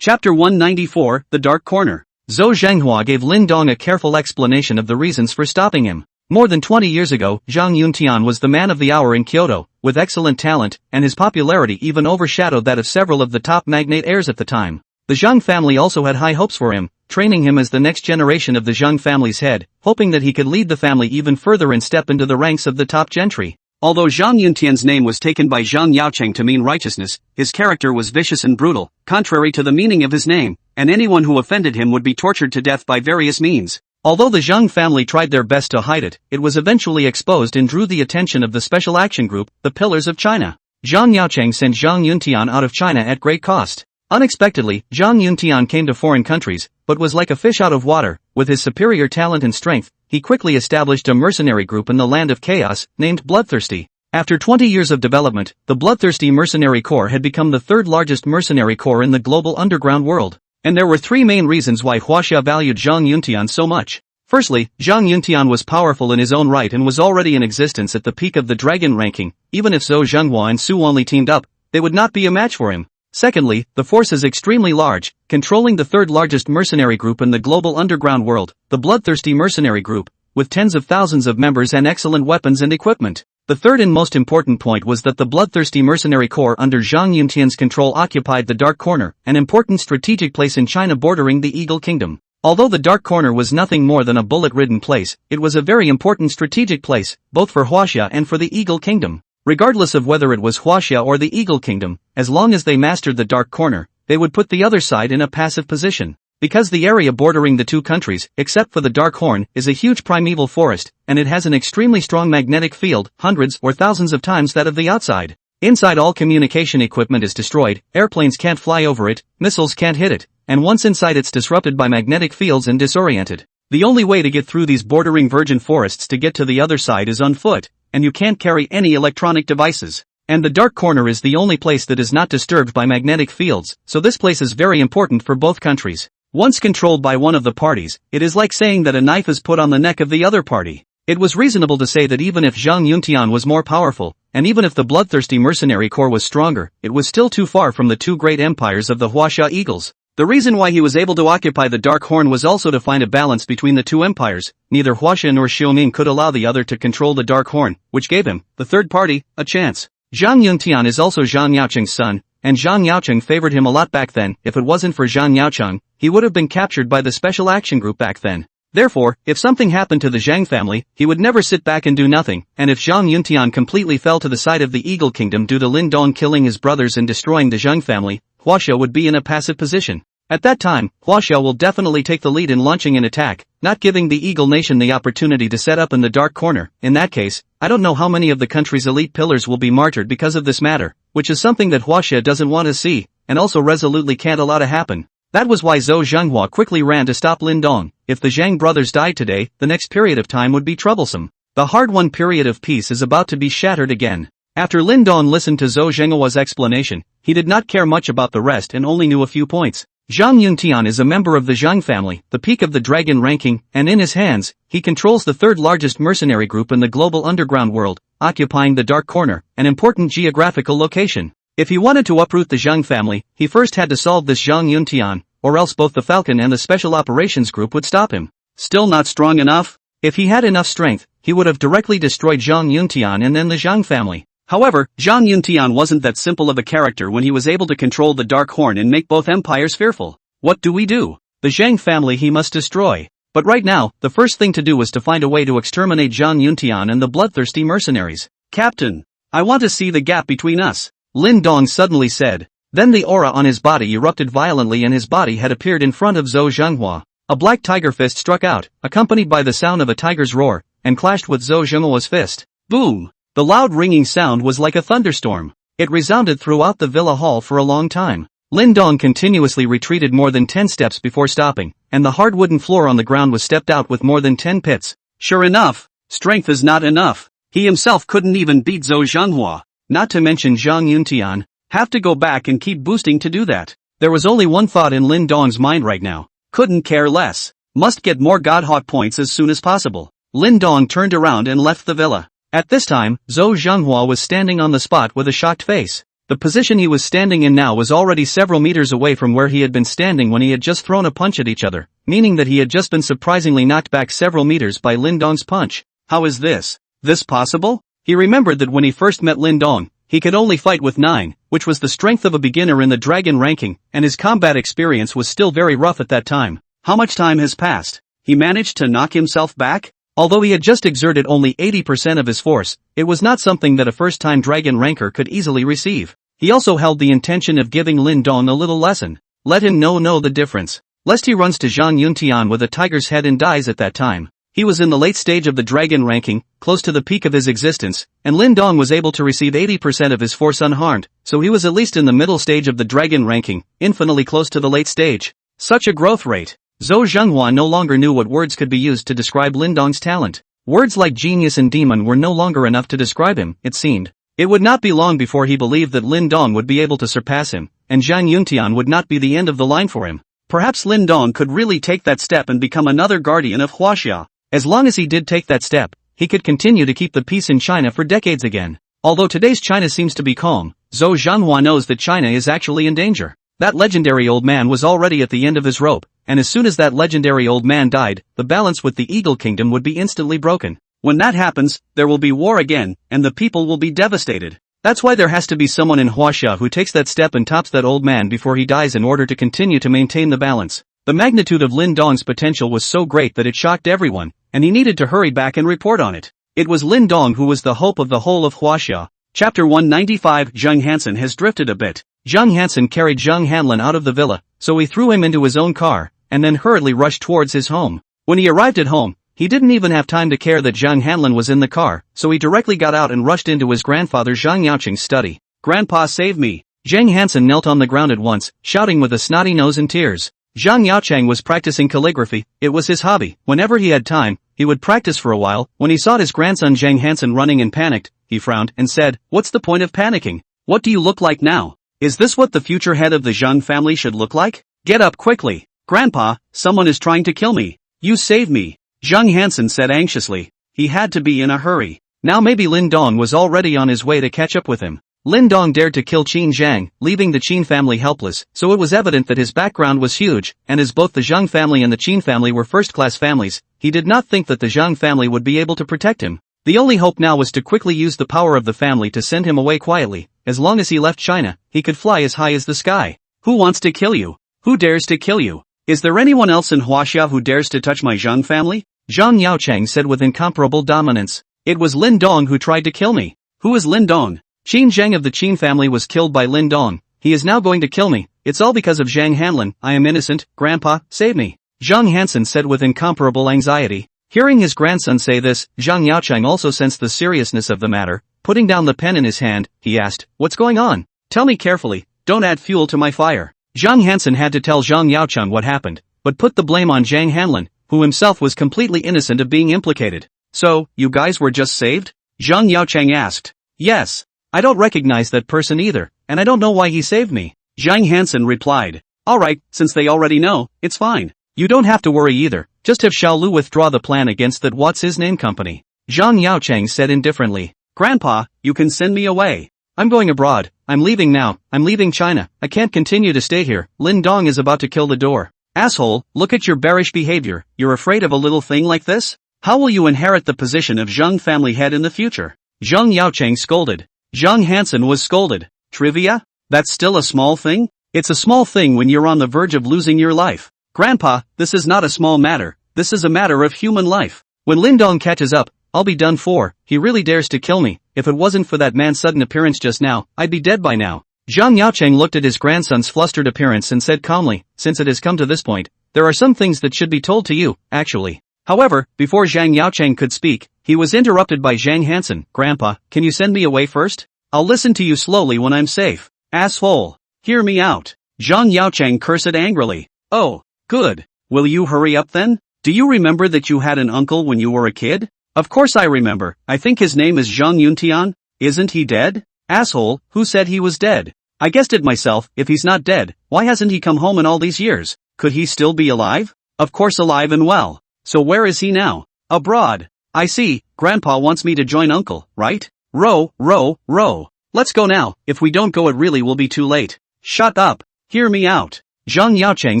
Chapter 194, The Dark Corner. Zhou Zhenghua gave Lin Dong a careful explanation of the reasons for stopping him. More than 20 years ago, Zhang Yuntian was the man of the hour in Kyoto, with excellent talent, and his popularity even overshadowed that of several of the top magnate heirs at the time. The Zhang family also had high hopes for him, training him as the next generation of the Zhang family's head, hoping that he could lead the family even further and step into the ranks of the top gentry. Although Zhang Yuntian's name was taken by Zhang Yaocheng to mean righteousness, his character was vicious and brutal, contrary to the meaning of his name, and anyone who offended him would be tortured to death by various means. Although the Zhang family tried their best to hide it, it was eventually exposed and drew the attention of the Special Action Group, the Pillars of China. Zhang Yaocheng sent Zhang Yuntian out of China at great cost. Unexpectedly, Zhang Yuntian came to foreign countries, but was like a fish out of water. With his superior talent and strength, he quickly established a mercenary group in the land of chaos, named Bloodthirsty. After 20 years of development, the Bloodthirsty Mercenary Corps had become the third largest mercenary corps in the global underground world. And there were three main reasons why Huaxia valued Zhang Yuntian so much. Firstly, Zhang Yuntian was powerful in his own right and was already in existence at the peak of the dragon ranking. Even if Zhou Zhenghua and Su only teamed up, they would not be a match for him. Secondly, the force is extremely large, controlling the third largest mercenary group in the global underground world, the Bloodthirsty Mercenary Group, with tens of thousands of members and excellent weapons and equipment. The third and most important point was that the Bloodthirsty Mercenary Corps under Zhang Yuntian's control occupied the Dark Corner, an important strategic place in China bordering the Eagle Kingdom. Although the Dark Corner was nothing more than a bullet-ridden place, it was a very important strategic place, both for Huaxia and for the Eagle Kingdom. Regardless of whether it was Huaxia or the Eagle Kingdom, as long as they mastered the Dark Corner, they would put the other side in a passive position. Because the area bordering the two countries, except for the Dark Horn, is a huge primeval forest, and it has an extremely strong magnetic field, hundreds or thousands of times that of the outside. Inside, all communication equipment is destroyed, airplanes can't fly over it, missiles can't hit it, and once inside it's disrupted by magnetic fields and disoriented. The only way to get through these bordering virgin forests to get to the other side is on foot, and you can't carry any electronic devices. And the Dark Corner is the only place that is not disturbed by magnetic fields, so this place is very important for both countries. Once controlled by one of the parties, it is like saying that a knife is put on the neck of the other party. It was reasonable to say that even if Zhang Yuntian was more powerful, and even if the Bloodthirsty Mercenary Corps was stronger, it was still too far from the two great empires of the Huaxia Eagles. The reason why he was able to occupy the Dark Horn was also to find a balance between the two empires. Neither Huaxia nor Xiuming could allow the other to control the Dark Horn, which gave him, the third party, a chance. Zhang Yuntian is also Zhang Yaocheng's son, and Zhang Yaocheng favored him a lot back then. If it wasn't for Zhang Yaocheng, he would have been captured by the Special Action Group back then. Therefore, if something happened to the Zhang family, he would never sit back and do nothing, and if Zhang Yuntian completely fell to the side of the Eagle Kingdom due to Lin Dong killing his brothers and destroying the Zhang family, Huaxia would be in a passive position. At that time, Huaxia will definitely take the lead in launching an attack, not giving the Eagle Nation the opportunity to set up in the Dark Corner. In that case, I don't know how many of the country's elite pillars will be martyred because of this matter, which is something that Huaxia doesn't want to see, and also resolutely can't allow to happen. That was why Zhou Zhenghua quickly ran to stop Lin Dong. If the Zhang brothers died today, the next period of time would be troublesome. The hard-won period of peace is about to be shattered again. After Lin Dong listened to Zhou Zhenghua's explanation, he did not care much about the rest and only knew a few points. Zhang Yuntian is a member of the Zhang family, the peak of the dragon ranking, and in his hands, he controls the third largest mercenary group in the global underground world, occupying the Dark Corner, an important geographical location. If he wanted to uproot the Zhang family, he first had to solve this Zhang Yuntian, or else both the Falcon and the Special Operations Group would stop him. Still not strong enough? If he had enough strength, he would have directly destroyed Zhang Yuntian and then the Zhang family. However, Zhang Yuntian wasn't that simple of a character when he was able to control the Dark Horn and make both empires fearful. What do we do? The Zhang family he must destroy. But right now, the first thing to do was to find a way to exterminate Zhang Yuntian and the bloodthirsty mercenaries. Captain, I want to see the gap between us, Lin Dong suddenly said. Then the aura on his body erupted violently and his body had appeared in front of Zhou Zhenghua. A black tiger fist struck out, accompanied by the sound of a tiger's roar, and clashed with Zhou Zhenghua's fist. Boom! The loud ringing sound was like a thunderstorm. It resounded throughout the villa hall for a long time. Lin Dong continuously retreated more than 10 steps before stopping, and the hard wooden floor on the ground was stepped out with more than 10 pits. Sure enough, strength is not enough. He himself couldn't even beat Zhou Zhenghua, not to mention Zhang Yuntian. Have to go back and keep boosting to do that. There was only one thought in Lin Dong's mind right now. Couldn't care less. Must get more Godhawk points as soon as possible. Lin Dong turned around and left the villa. At this time, Zhou Zhenghua was standing on the spot with a shocked face. The position he was standing in now was already several meters away from where he had been standing when he had just thrown a punch at each other, meaning that he had just been surprisingly knocked back several meters by Lin Dong's punch. How is this possible? He remembered that when he first met Lin Dong, he could only fight with 9, which was the strength of a beginner in the dragon ranking, and his combat experience was still very rough at that time. How much time has passed? He managed to knock himself back? Although he had just exerted only 80% of his force, it was not something that a first-time dragon ranker could easily receive. He also held the intention of giving Lin Dong a little lesson. Let him know the difference, lest he runs to Zhang Yuntian with a tiger's head and dies at that time. He was in the late stage of the dragon ranking, close to the peak of his existence, and Lin Dong was able to receive 80% of his force unharmed, so he was at least in the middle stage of the dragon ranking, infinitely close to the late stage. Such a growth rate. Zhou Zhenghua no longer knew what words could be used to describe Lin Dong's talent. Words like genius and demon were no longer enough to describe him, it seemed. It would not be long before he believed that Lin Dong would be able to surpass him, and Zhang Yuntian would not be the end of the line for him. Perhaps Lin Dong could really take that step and become another guardian of Huaxia. As long as he did take that step, he could continue to keep the peace in China for decades again. Although today's China seems to be calm, Zhou Zhenghua knows that China is actually in danger. That legendary old man was already at the end of his rope, and as soon as that legendary old man died, the balance with the Eagle Kingdom would be instantly broken. When that happens, there will be war again, and the people will be devastated. That's why there has to be someone in Huaxia who takes that step and tops that old man before he dies in order to continue to maintain the balance. The magnitude of Lin Dong's potential was so great that it shocked everyone, and he needed to hurry back and report on it. It was Lin Dong who was the hope of the whole of Huaxia. Chapter 195. Zheng Hansen has drifted a bit. Zheng Hansen carried Zheng Hanlin out of the villa, so he threw him into his own car, and then hurriedly rushed towards his home. When he arrived at home, he didn't even have time to care that Zheng Hanlin was in the car, so he directly got out and rushed into his grandfather Zhang Yaoqing's study. "Grandpa, save me!" Zheng Hansen knelt on the ground at once, shouting with a snotty nose and tears. Zhang Yaoqing was practicing calligraphy. It was his hobby. Whenever he had time, he would practice for a while. When he saw his grandson Zheng Hansen running and panicked, he frowned and said, "What's the point of panicking? What do you look like now? Is this what the future head of the Zheng family should look like? Get up quickly. Grandpa, someone is trying to kill me. You save me." Zheng Hansen said anxiously. He had to be in a hurry. Now maybe Lin Dong was already on his way to catch up with him. Lin Dong dared to kill Qin Zhang, leaving the Qin family helpless, so it was evident that his background was huge, and as both the Zhang family and the Qin family were first-class families, he did not think that the Zhang family would be able to protect him. The only hope now was to quickly use the power of the family to send him away quietly. As long as he left China, he could fly as high as the sky. Who wants to kill you? Who dares to kill you? Is there anyone else in Huaxia who dares to touch my Zhang family? Zhang Yaoqing said with incomparable dominance. It was Lin Dong who tried to kill me. Who is Lin Dong? Qin Zhang of the Qin family was killed by Lin Dong. He is now going to kill me. It's all because of Zhang Hanlin. I am innocent. Grandpa, save me. Zhang Hansen said with incomparable anxiety. Hearing his grandson say this, Zhang Yaoqing also sensed the seriousness of the matter. Putting down the pen in his hand, he asked, "What's going on? Tell me carefully. Don't add fuel to my fire." Zhang Hansen had to tell Zhang Yaoqing what happened, but put the blame on Zhang Hanlin, who himself was completely innocent of being implicated. "So, you guys were just saved?" Zhang Yaoqing asked. "Yes. I don't recognize that person either, and I don't know why he saved me." Zhang Hansen replied. "Alright, since they already know, it's fine. You don't have to worry either, just have Xiaolu withdraw the plan against that what's-his-name company." Zhang Yaoqing said indifferently. "Grandpa, you can send me away. I'm going abroad. I'm leaving now. I'm leaving China. I can't continue to stay here. Lin Dong is about to kill the door." "Asshole, look at your bearish behavior. You're afraid of a little thing like this? How will you inherit the position of Zheng family head in the future?" Zhang Yaoqing scolded. Zhang Hansen was scolded. "Trivia? That's still a small thing? It's a small thing when you're on the verge of losing your life. Grandpa, this is not a small matter. This is a matter of human life. When Lin Dong catches up, I'll be done for. He really dares to kill me. If it wasn't for that man's sudden appearance just now, I'd be dead by now." Zhang Yaoqing looked at his grandson's flustered appearance and said calmly, "Since it has come to this point, there are some things that should be told to you, actually." However, before Zhang Yaoqing could speak, he was interrupted by Zhang Hansen. "Grandpa, can you send me away first? I'll listen to you slowly when I'm safe." "Asshole. Hear me out." Zhang Yaoqing cursed angrily. "Oh, good. Will you hurry up then? Do you remember that you had an uncle when you were a kid?" "Of course I remember. I think his name is Zhang Yuntian. Isn't he dead?" "Asshole, who said he was dead? I guessed it myself. If he's not dead, why hasn't he come home in all these years? Could he still be alive?" "Of course alive and well. So where is he now?" "Abroad." "I see. Grandpa wants me to join uncle, right? Row, row, row." Let's go now, if we don't go it really will be too late. Shut up. Hear me out. Zhang Yaocheng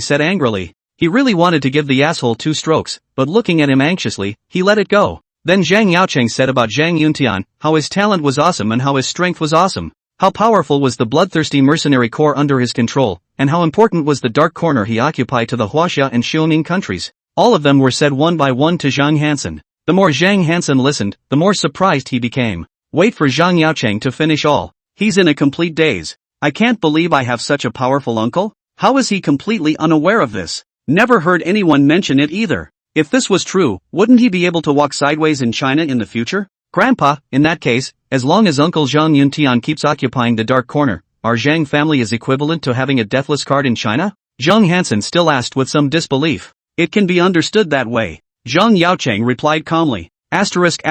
said angrily. He really wanted to give the asshole 2 strokes, but looking at him anxiously, he let it go. Then Zhang Yaocheng said about Zhang Yuntian, how his talent was awesome and how his strength was awesome. How powerful was the bloodthirsty mercenary corps under his control, and how important was the dark corner he occupied to the Huaxia and Xiongning countries. All of them were said one by one to Zhang Hansen. The more Zhang Hansen listened, the more surprised he became. Wait for Zhang Yaocheng to finish all. He's in a complete daze. I can't believe I have such a powerful uncle. How is he completely unaware of this? Never heard anyone mention it either. If this was true, wouldn't he be able to walk sideways in China in the future? Grandpa, in that case, as long as Uncle Zhang Yuntian keeps occupying the dark corner, our Zhang family is equivalent to having a deathless card in China? Zhang Hansen still asked with some disbelief. It can be understood that way. Zhang Yaocheng replied calmly. Asterisk.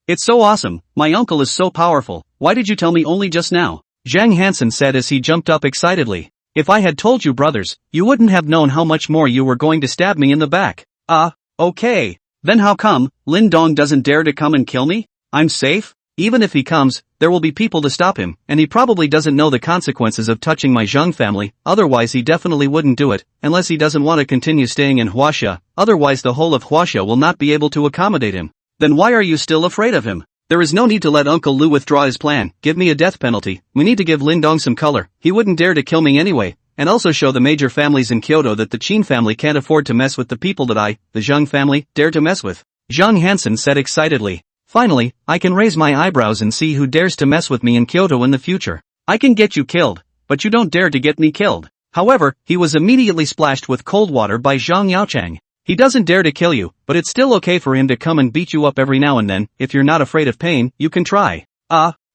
It's so awesome, my uncle is so powerful, why did you tell me only just now? Zhang Hansen said as he jumped up excitedly. If I had told you brothers, you wouldn't have known how much more you were going to stab me in the back. Okay. Then how come, Lin Dong doesn't dare to come and kill me? I'm safe? Even if he comes, there will be people to stop him, and he probably doesn't know the consequences of touching my Zhang family, otherwise he definitely wouldn't do it, unless he doesn't want to continue staying in Huaxia, otherwise the whole of Huaxia will not be able to accommodate him. Then why are you still afraid of him? There is no need to let Uncle Lu withdraw his plan, give me a death penalty, we need to give Lin Dong some color, he wouldn't dare to kill me anyway, and also show the major families in Kyoto that the Qin family can't afford to mess with the people that I, the Zhang family, dare to mess with. Zhang Hansen said excitedly. Finally, I can raise my eyebrows and see who dares to mess with me in Kyoto in the future. I can get you killed, but you don't dare to get me killed. However, he was immediately splashed with cold water by Zhang Yaocheng. He doesn't dare to kill you, but it's still okay for him to come and beat you up every now and then, if you're not afraid of pain, you can try.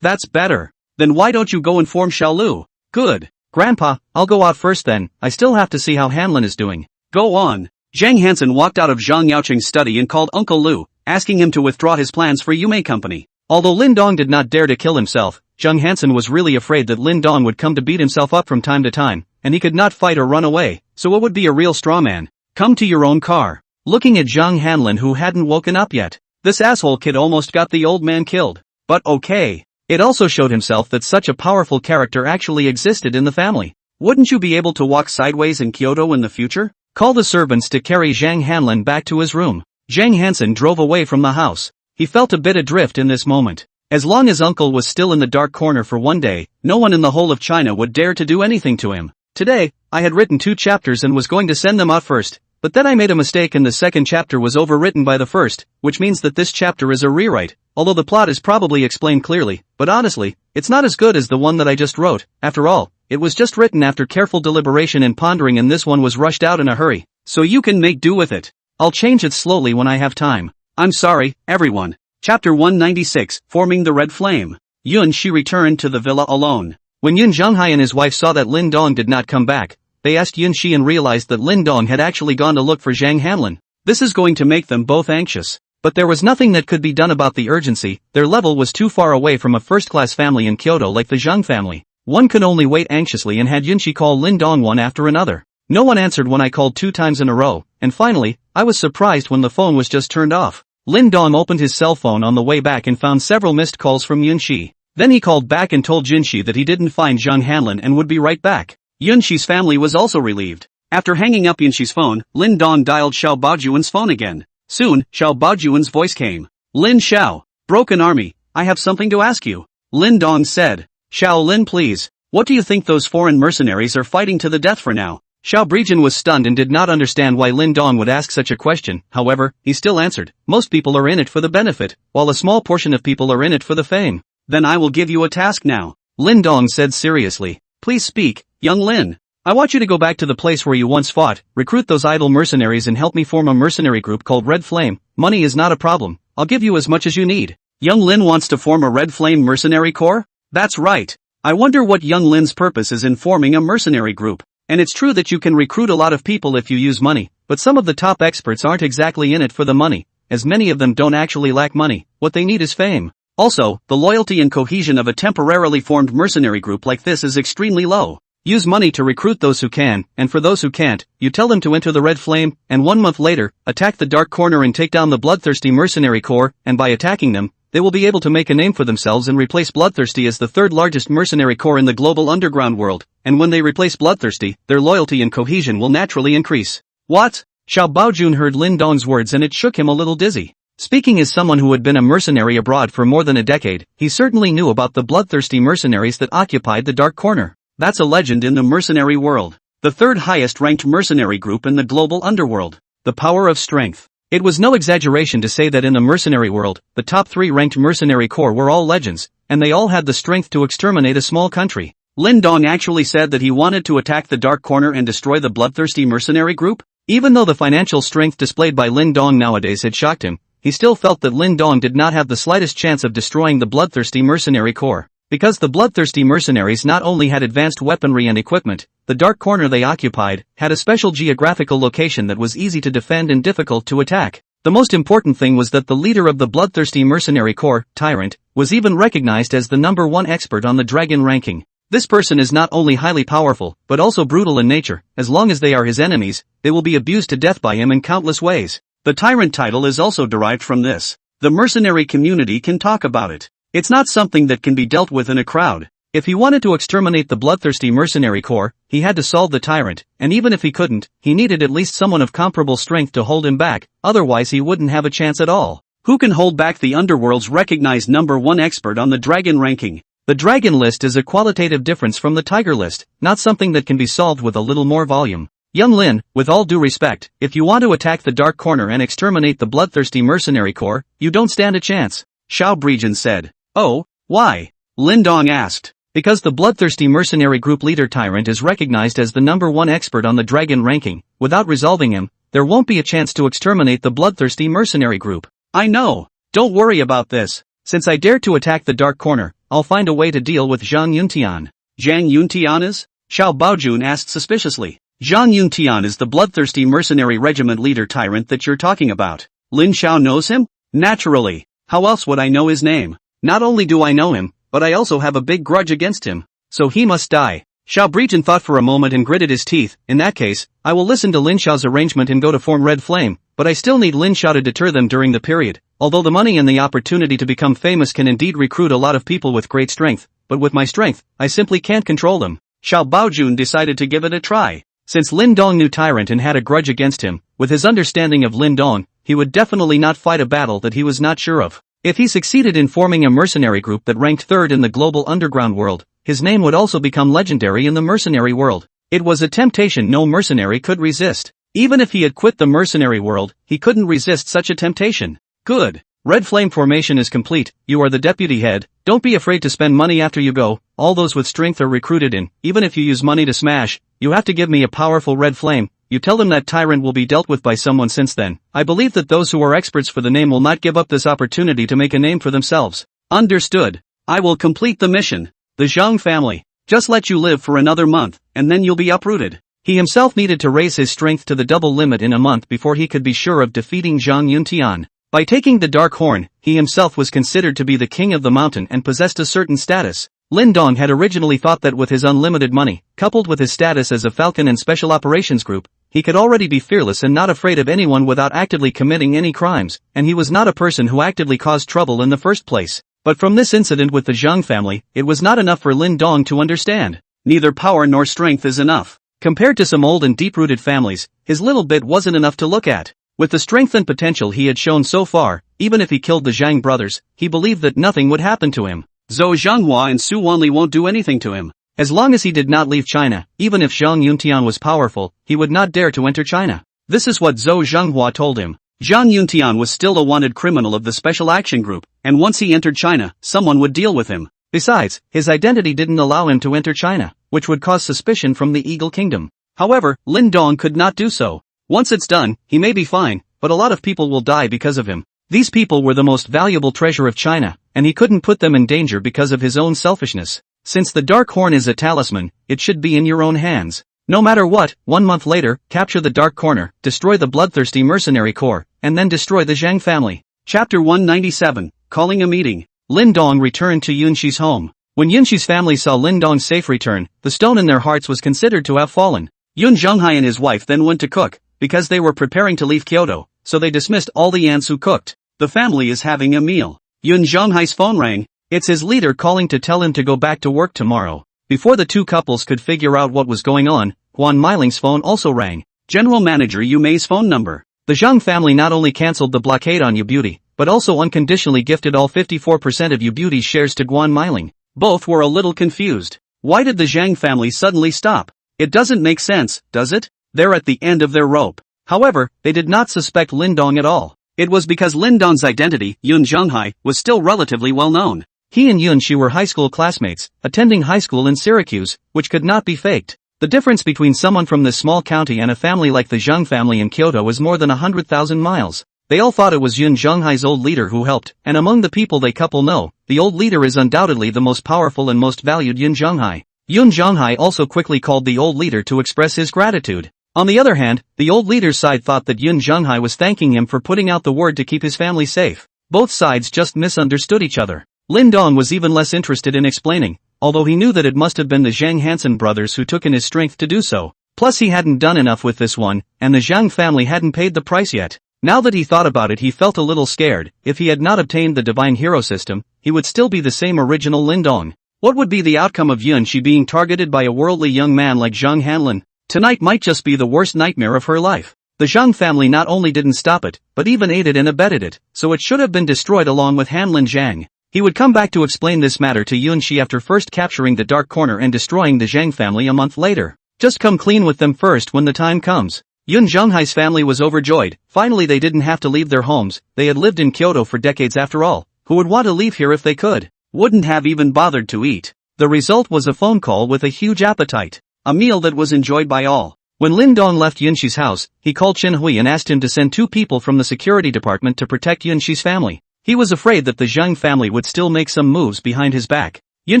That's better. Then why don't you go inform Xiaolu? Good. Grandpa, I'll go out first then, I still have to see how Hanlin is doing. Go on. Zhang Hansen walked out of Zhang Yaocheng's study and called Uncle Lu, asking him to withdraw his plans for Yume Company. Although Lin Dong did not dare to kill himself, Zhang Hansen was really afraid that Lin Dong would come to beat himself up from time to time, and he could not fight or run away, so it would be a real strawman. Come to your own car. Looking at Zhang Hanlin who hadn't woken up yet. This asshole kid almost got the old man killed. But okay. It also showed himself that such a powerful character actually existed in the family. Wouldn't you be able to walk sideways in Kyoto in the future? Call the servants to carry Zhang Hanlin back to his room. Zhang Hansen drove away from the house. He felt a bit adrift in this moment. As long as Uncle was still in the dark corner for one day, no one in the whole of China would dare to do anything to him. Today, I had written 2 chapters and was going to send them out first, but then I made a mistake and the second chapter was overwritten by the first, which means that this chapter is a rewrite, although the plot is probably explained clearly, but honestly, it's not as good as the one that I just wrote. After all, it was just written after careful deliberation and pondering, and this one was rushed out in a hurry, so you can make do with it. I'll change it slowly when I have time. I'm sorry, everyone. Chapter 196, Forming the Red Flame. Yun Shi returned to the villa alone. When Yun Zhanghai and his wife saw that Lin Dong did not come back, they asked Yun Shi and realized that Lin Dong had actually gone to look for Zhang Hanlin. This is going to make them both anxious. But there was nothing that could be done about the urgency, their level was too far away from a first-class family in Kyoto like the Zhang family. One could only wait anxiously and had Yun Shi call Lin Dong one after another. No one answered when I called 2 times in a row, and finally, I was surprised when the phone was just turned off. Lin Dong opened his cell phone on the way back and found several missed calls from Yun Shi. Then he called back and told Jin Shi that he didn't find Zhang Hanlin and would be right back. Yun Shi's family was also relieved. After hanging up Yun Shi's phone, Lin Dong dialed Xiao Baojuan's phone again. Soon, Xiao Baojuan's voice came. Lin Xiao, Broken Army, I have something to ask you. Lin Dong said. Xiao Lin, please, what do you think those foreign mercenaries are fighting to the death for now? Xiao Breijin was stunned and did not understand why Lin Dong would ask such a question. However, he still answered, most people are in it for the benefit, while a small portion of people are in it for the fame. Then I will give you a task now. Lin Dong said seriously. Please speak, young Lin. I want you to go back to the place where you once fought, recruit those idle mercenaries and help me form a mercenary group called Red Flame. Money is not a problem, I'll give you as much as you need. Young Lin wants to form a Red Flame mercenary corps? That's right. I wonder what young Lin's purpose is in forming a mercenary group. And it's true that you can recruit a lot of people if you use money, but some of the top experts aren't exactly in it for the money, as many of them don't actually lack money, what they need is fame. Also, the loyalty and cohesion of a temporarily formed mercenary group like this is extremely low. Use money to recruit those who can, and for those who can't, you tell them to enter the Red Flame, and 1 month later, attack the Dark Corner and take down the bloodthirsty mercenary corps, and by attacking them, they will be able to make a name for themselves and replace Bloodthirsty as the third largest mercenary corps in the global underground world, and when they replace Bloodthirsty, their loyalty and cohesion will naturally increase. What? Xiao Baojun heard Lin Dong's words and it shook him a little dizzy. Speaking as someone who had been a mercenary abroad for more than a decade, he certainly knew about the bloodthirsty mercenaries that occupied the Dark Corner. That's a legend in the mercenary world. The third highest ranked mercenary group in the global underworld. The power of strength. It was no exaggeration to say that in the mercenary world, the top 3 ranked mercenary corps were all legends, and they all had the strength to exterminate a small country. Lin Dong actually said that he wanted to attack the Dark Corner and destroy the bloodthirsty mercenary group? Even though the financial strength displayed by Lin Dong nowadays had shocked him, he still felt that Lin Dong did not have the slightest chance of destroying the bloodthirsty mercenary corps. Because the bloodthirsty mercenaries not only had advanced weaponry and equipment, the Dark Corner they occupied had a special geographical location that was easy to defend and difficult to attack. The most important thing was that the leader of the bloodthirsty mercenary corps, Tyrant, was even recognized as the #1 expert on the dragon ranking. This person is not only highly powerful, but also brutal in nature. As long as they are his enemies, they will be abused to death by him in countless ways. The Tyrant title is also derived from this. The mercenary community can talk about it. It's not something that can be dealt with in a crowd. If he wanted to exterminate the bloodthirsty mercenary corps, he had to solve the Tyrant, and even if he couldn't, he needed at least someone of comparable strength to hold him back, otherwise he wouldn't have a chance at all. Who can hold back the underworld's recognized #1 expert on the dragon ranking? The dragon list is a qualitative difference from the tiger list, not something that can be solved with a little more volume. Young Lin, with all due respect, if you want to attack the Dark Corner and exterminate the bloodthirsty mercenary corps, you don't stand a chance. Xiao Baojun said. Oh, why? Lin Dong asked. Because the bloodthirsty mercenary group leader Tyrant is recognized as the #1 expert on the dragon ranking. Without resolving him, there won't be a chance to exterminate the bloodthirsty mercenary group. I know. Don't worry about this. Since I dare to attack the Dark Corner, I'll find a way to deal with Zhang Yuntian. Zhang Yuntian is? Xiao Baojun asked suspiciously. Zhang Yuntian is the bloodthirsty mercenary regiment leader Tyrant that you're talking about. Lin Xiao knows him? Naturally. How else would I know his name? Not only do I know him, but I also have a big grudge against him. So he must die. Xiao Baojun thought for a moment and gritted his teeth. In that case, I will listen to Lin Xiao's arrangement and go to form Red Flame, but I still need Lin Xiao to deter them during the period. Although the money and the opportunity to become famous can indeed recruit a lot of people with great strength, but with my strength, I simply can't control them. Xiao Baojun decided to give it a try. Since Lin Dong knew Tyrant and had a grudge against him, with his understanding of Lin Dong, he would definitely not fight a battle that he was not sure of. If he succeeded in forming a mercenary group that ranked 3rd in the global underground world, his name would also become legendary in the mercenary world. It was a temptation no mercenary could resist. Even if he had quit the mercenary world, he couldn't resist such a temptation. Good. Red Flame formation is complete. You are the deputy head. Don't be afraid to spend money after you go. All those with strength are recruited in. Even if you use money to smash, you have to give me a powerful Red Flame. You tell them that Tyrant will be dealt with by someone since then. I believe that those who are experts for the name will not give up this opportunity to make a name for themselves. Understood. I will complete the mission. The Zhang family. Just let you live for another month, and then you'll be uprooted. He himself needed to raise his strength to the double limit in a month before he could be sure of defeating Zhang Yuntian. By taking the Dark Horn, he himself was considered to be the king of the mountain and possessed a certain status. Lin Dong had originally thought that with his unlimited money, coupled with his status as a Falcon and Special Operations Group, he could already be fearless and not afraid of anyone without actively committing any crimes, and he was not a person who actively caused trouble in the first place. But from this incident with the Zhang family, it was not enough for Lin Dong to understand. Neither power nor strength is enough. Compared to some old and deep-rooted families, his little bit wasn't enough to look at. With the strength and potential he had shown so far, even if he killed the Zhang brothers, he believed that nothing would happen to him. Zhou Zhanghua and Su Wanli won't do anything to him. As long as he did not leave China, even if Zhang Yuntian was powerful, he would not dare to enter China. This is what Zhou Zhanghua told him. Zhang Yuntian was still a wanted criminal of the Special Action Group, and once he entered China, someone would deal with him. Besides, his identity didn't allow him to enter China, which would cause suspicion from the Eagle Kingdom. However, Lin Dong could not do so. Once it's done, he may be fine, but a lot of people will die because of him. These people were the most valuable treasure of China, and he couldn't put them in danger because of his own selfishness. Since the Dark Horn is a talisman, it should be in your own hands. No matter what, 1 month later, capture the Dark Corner, destroy the bloodthirsty mercenary corps, and then destroy the Zhang family. Chapter 197, Calling a Meeting. Lin Dong returned to Yunxi's home. When Yunxi's family saw Lin Dong's safe return, the stone in their hearts was considered to have fallen. Yun Zhonghai and his wife then went to cook, because they were preparing to leave Kyoto, so they dismissed all the ants who cooked. The family is having a meal. Yun Zhonghai's phone rang. It's his leader calling to tell him to go back to work tomorrow. Before the two couples could figure out what was going on, Huan Meiling's phone also rang. General Manager Yu Mei's phone number. The Zhang family not only cancelled the blockade on Beauty, but also unconditionally gifted all 54% of Beauty's shares to Guan Meiling. Both were a little confused. Why did the Zhang family suddenly stop? It doesn't make sense, does it? They're at the end of their rope. However, they did not suspect Lin Dong at all. It was because Lin Dong's identity, Yun Zhonghai, was still relatively well known. He and Yun Shi were high school classmates, attending high school in Syracuse, which could not be faked. The difference between someone from this small county and a family like the Zhang family in Kyoto was more than 100,000 miles. They all thought it was Yun Zhonghai's old leader who helped, and among the people they couple know, the old leader is undoubtedly the most powerful and most valued Yun Zhonghai. Yun Zhonghai also quickly called the old leader to express his gratitude. On the other hand, the old leader's side thought that Yun Zhonghai was thanking him for putting out the word to keep his family safe. Both sides just misunderstood each other. Lin Dong was even less interested in explaining, although he knew that it must have been the Zhang Hansen brothers who took in his strength to do so. Plus he hadn't done enough with this one, and the Zhang family hadn't paid the price yet. Now that he thought about it, he felt a little scared. If he had not obtained the divine hero system, he would still be the same original Lin Dong. What would be the outcome of Yun Shi being targeted by a worldly young man like Zhang Hanlin? Tonight might just be the worst nightmare of her life. The Zhang family not only didn't stop it, but even aided and abetted it, so it should have been destroyed along with Hanlin Zhang. He would come back to explain this matter to Yun Shi after first capturing the Dark Corner and destroying the Zhang family a month later. Just come clean with them first when the time comes. Yun Zhonghai's family was overjoyed. Finally they didn't have to leave their homes. They had lived in Kyoto for decades after all. Who would want to leave here if they could? Wouldn't have even bothered to eat. The result was a phone call with a huge appetite. A meal that was enjoyed by all. When Lin Dong left Yun Shi's house, he called Chen Hui and asked him to send 2 people from the security department to protect Yun Shi's family. He was afraid that the Zhang family would still make some moves behind his back. Yun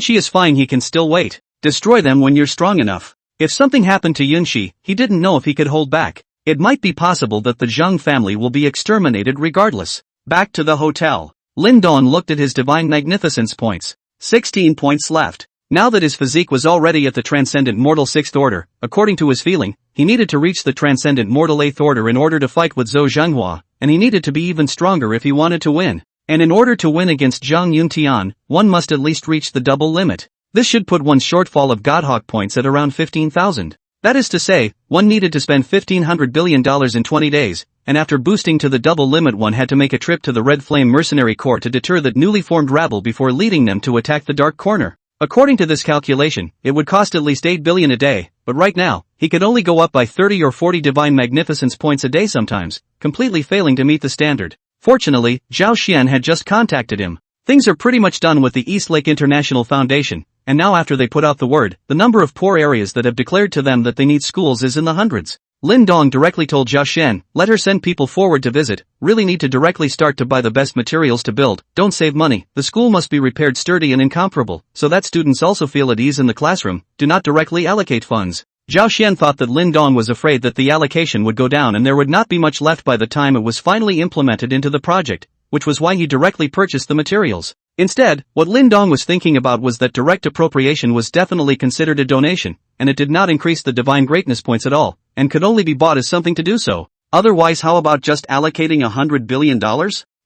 Shi is fine, he can still wait. Destroy them when you're strong enough. If something happened to Yun Shi, he didn't know if he could hold back. It might be possible that the Zhang family will be exterminated regardless. Back to the hotel. Lin Dong looked at his divine magnificence points. 16 points left. Now that his physique was already at the Transcendent Mortal 6th Order, according to his feeling, he needed to reach the Transcendent Mortal 8th Order in order to fight with Zhou Zhenghua, and he needed to be even stronger if he wanted to win. And in order to win against Zhang Yuntian, one must at least reach the double limit. This should put one's shortfall of Godhawk points at around 15,000. That is to say, one needed to spend $1,500 billion in 20 days, and after boosting to the double limit one had to make a trip to the Red Flame Mercenary Corps to deter that newly formed rabble before leading them to attack the Dark Corner. According to this calculation, it would cost at least 8 billion a day, but right now, he could only go up by 30 or 40 divine magnificence points a day sometimes, completely failing to meet the standard. Fortunately, Zhao Xian had just contacted him. Things are pretty much done with the East Lake International Foundation, and now after they put out the word, the number of poor areas that have declared to them that they need schools is in the hundreds. Lin Dong directly told Zhao Xian, let her send people forward to visit, really need to directly start to buy the best materials to build, don't save money, the school must be repaired sturdy and incomparable, so that students also feel at ease in the classroom, do not directly allocate funds. Zhao Xian thought that Lin Dong was afraid that the allocation would go down and there would not be much left by the time it was finally implemented into the project, which was why he directly purchased the materials. Instead, what Lin Dong was thinking about was that direct appropriation was definitely considered a donation, and it did not increase the divine greatness points at all, and could only be bought as something to do so. Otherwise, how about just allocating $100 billion?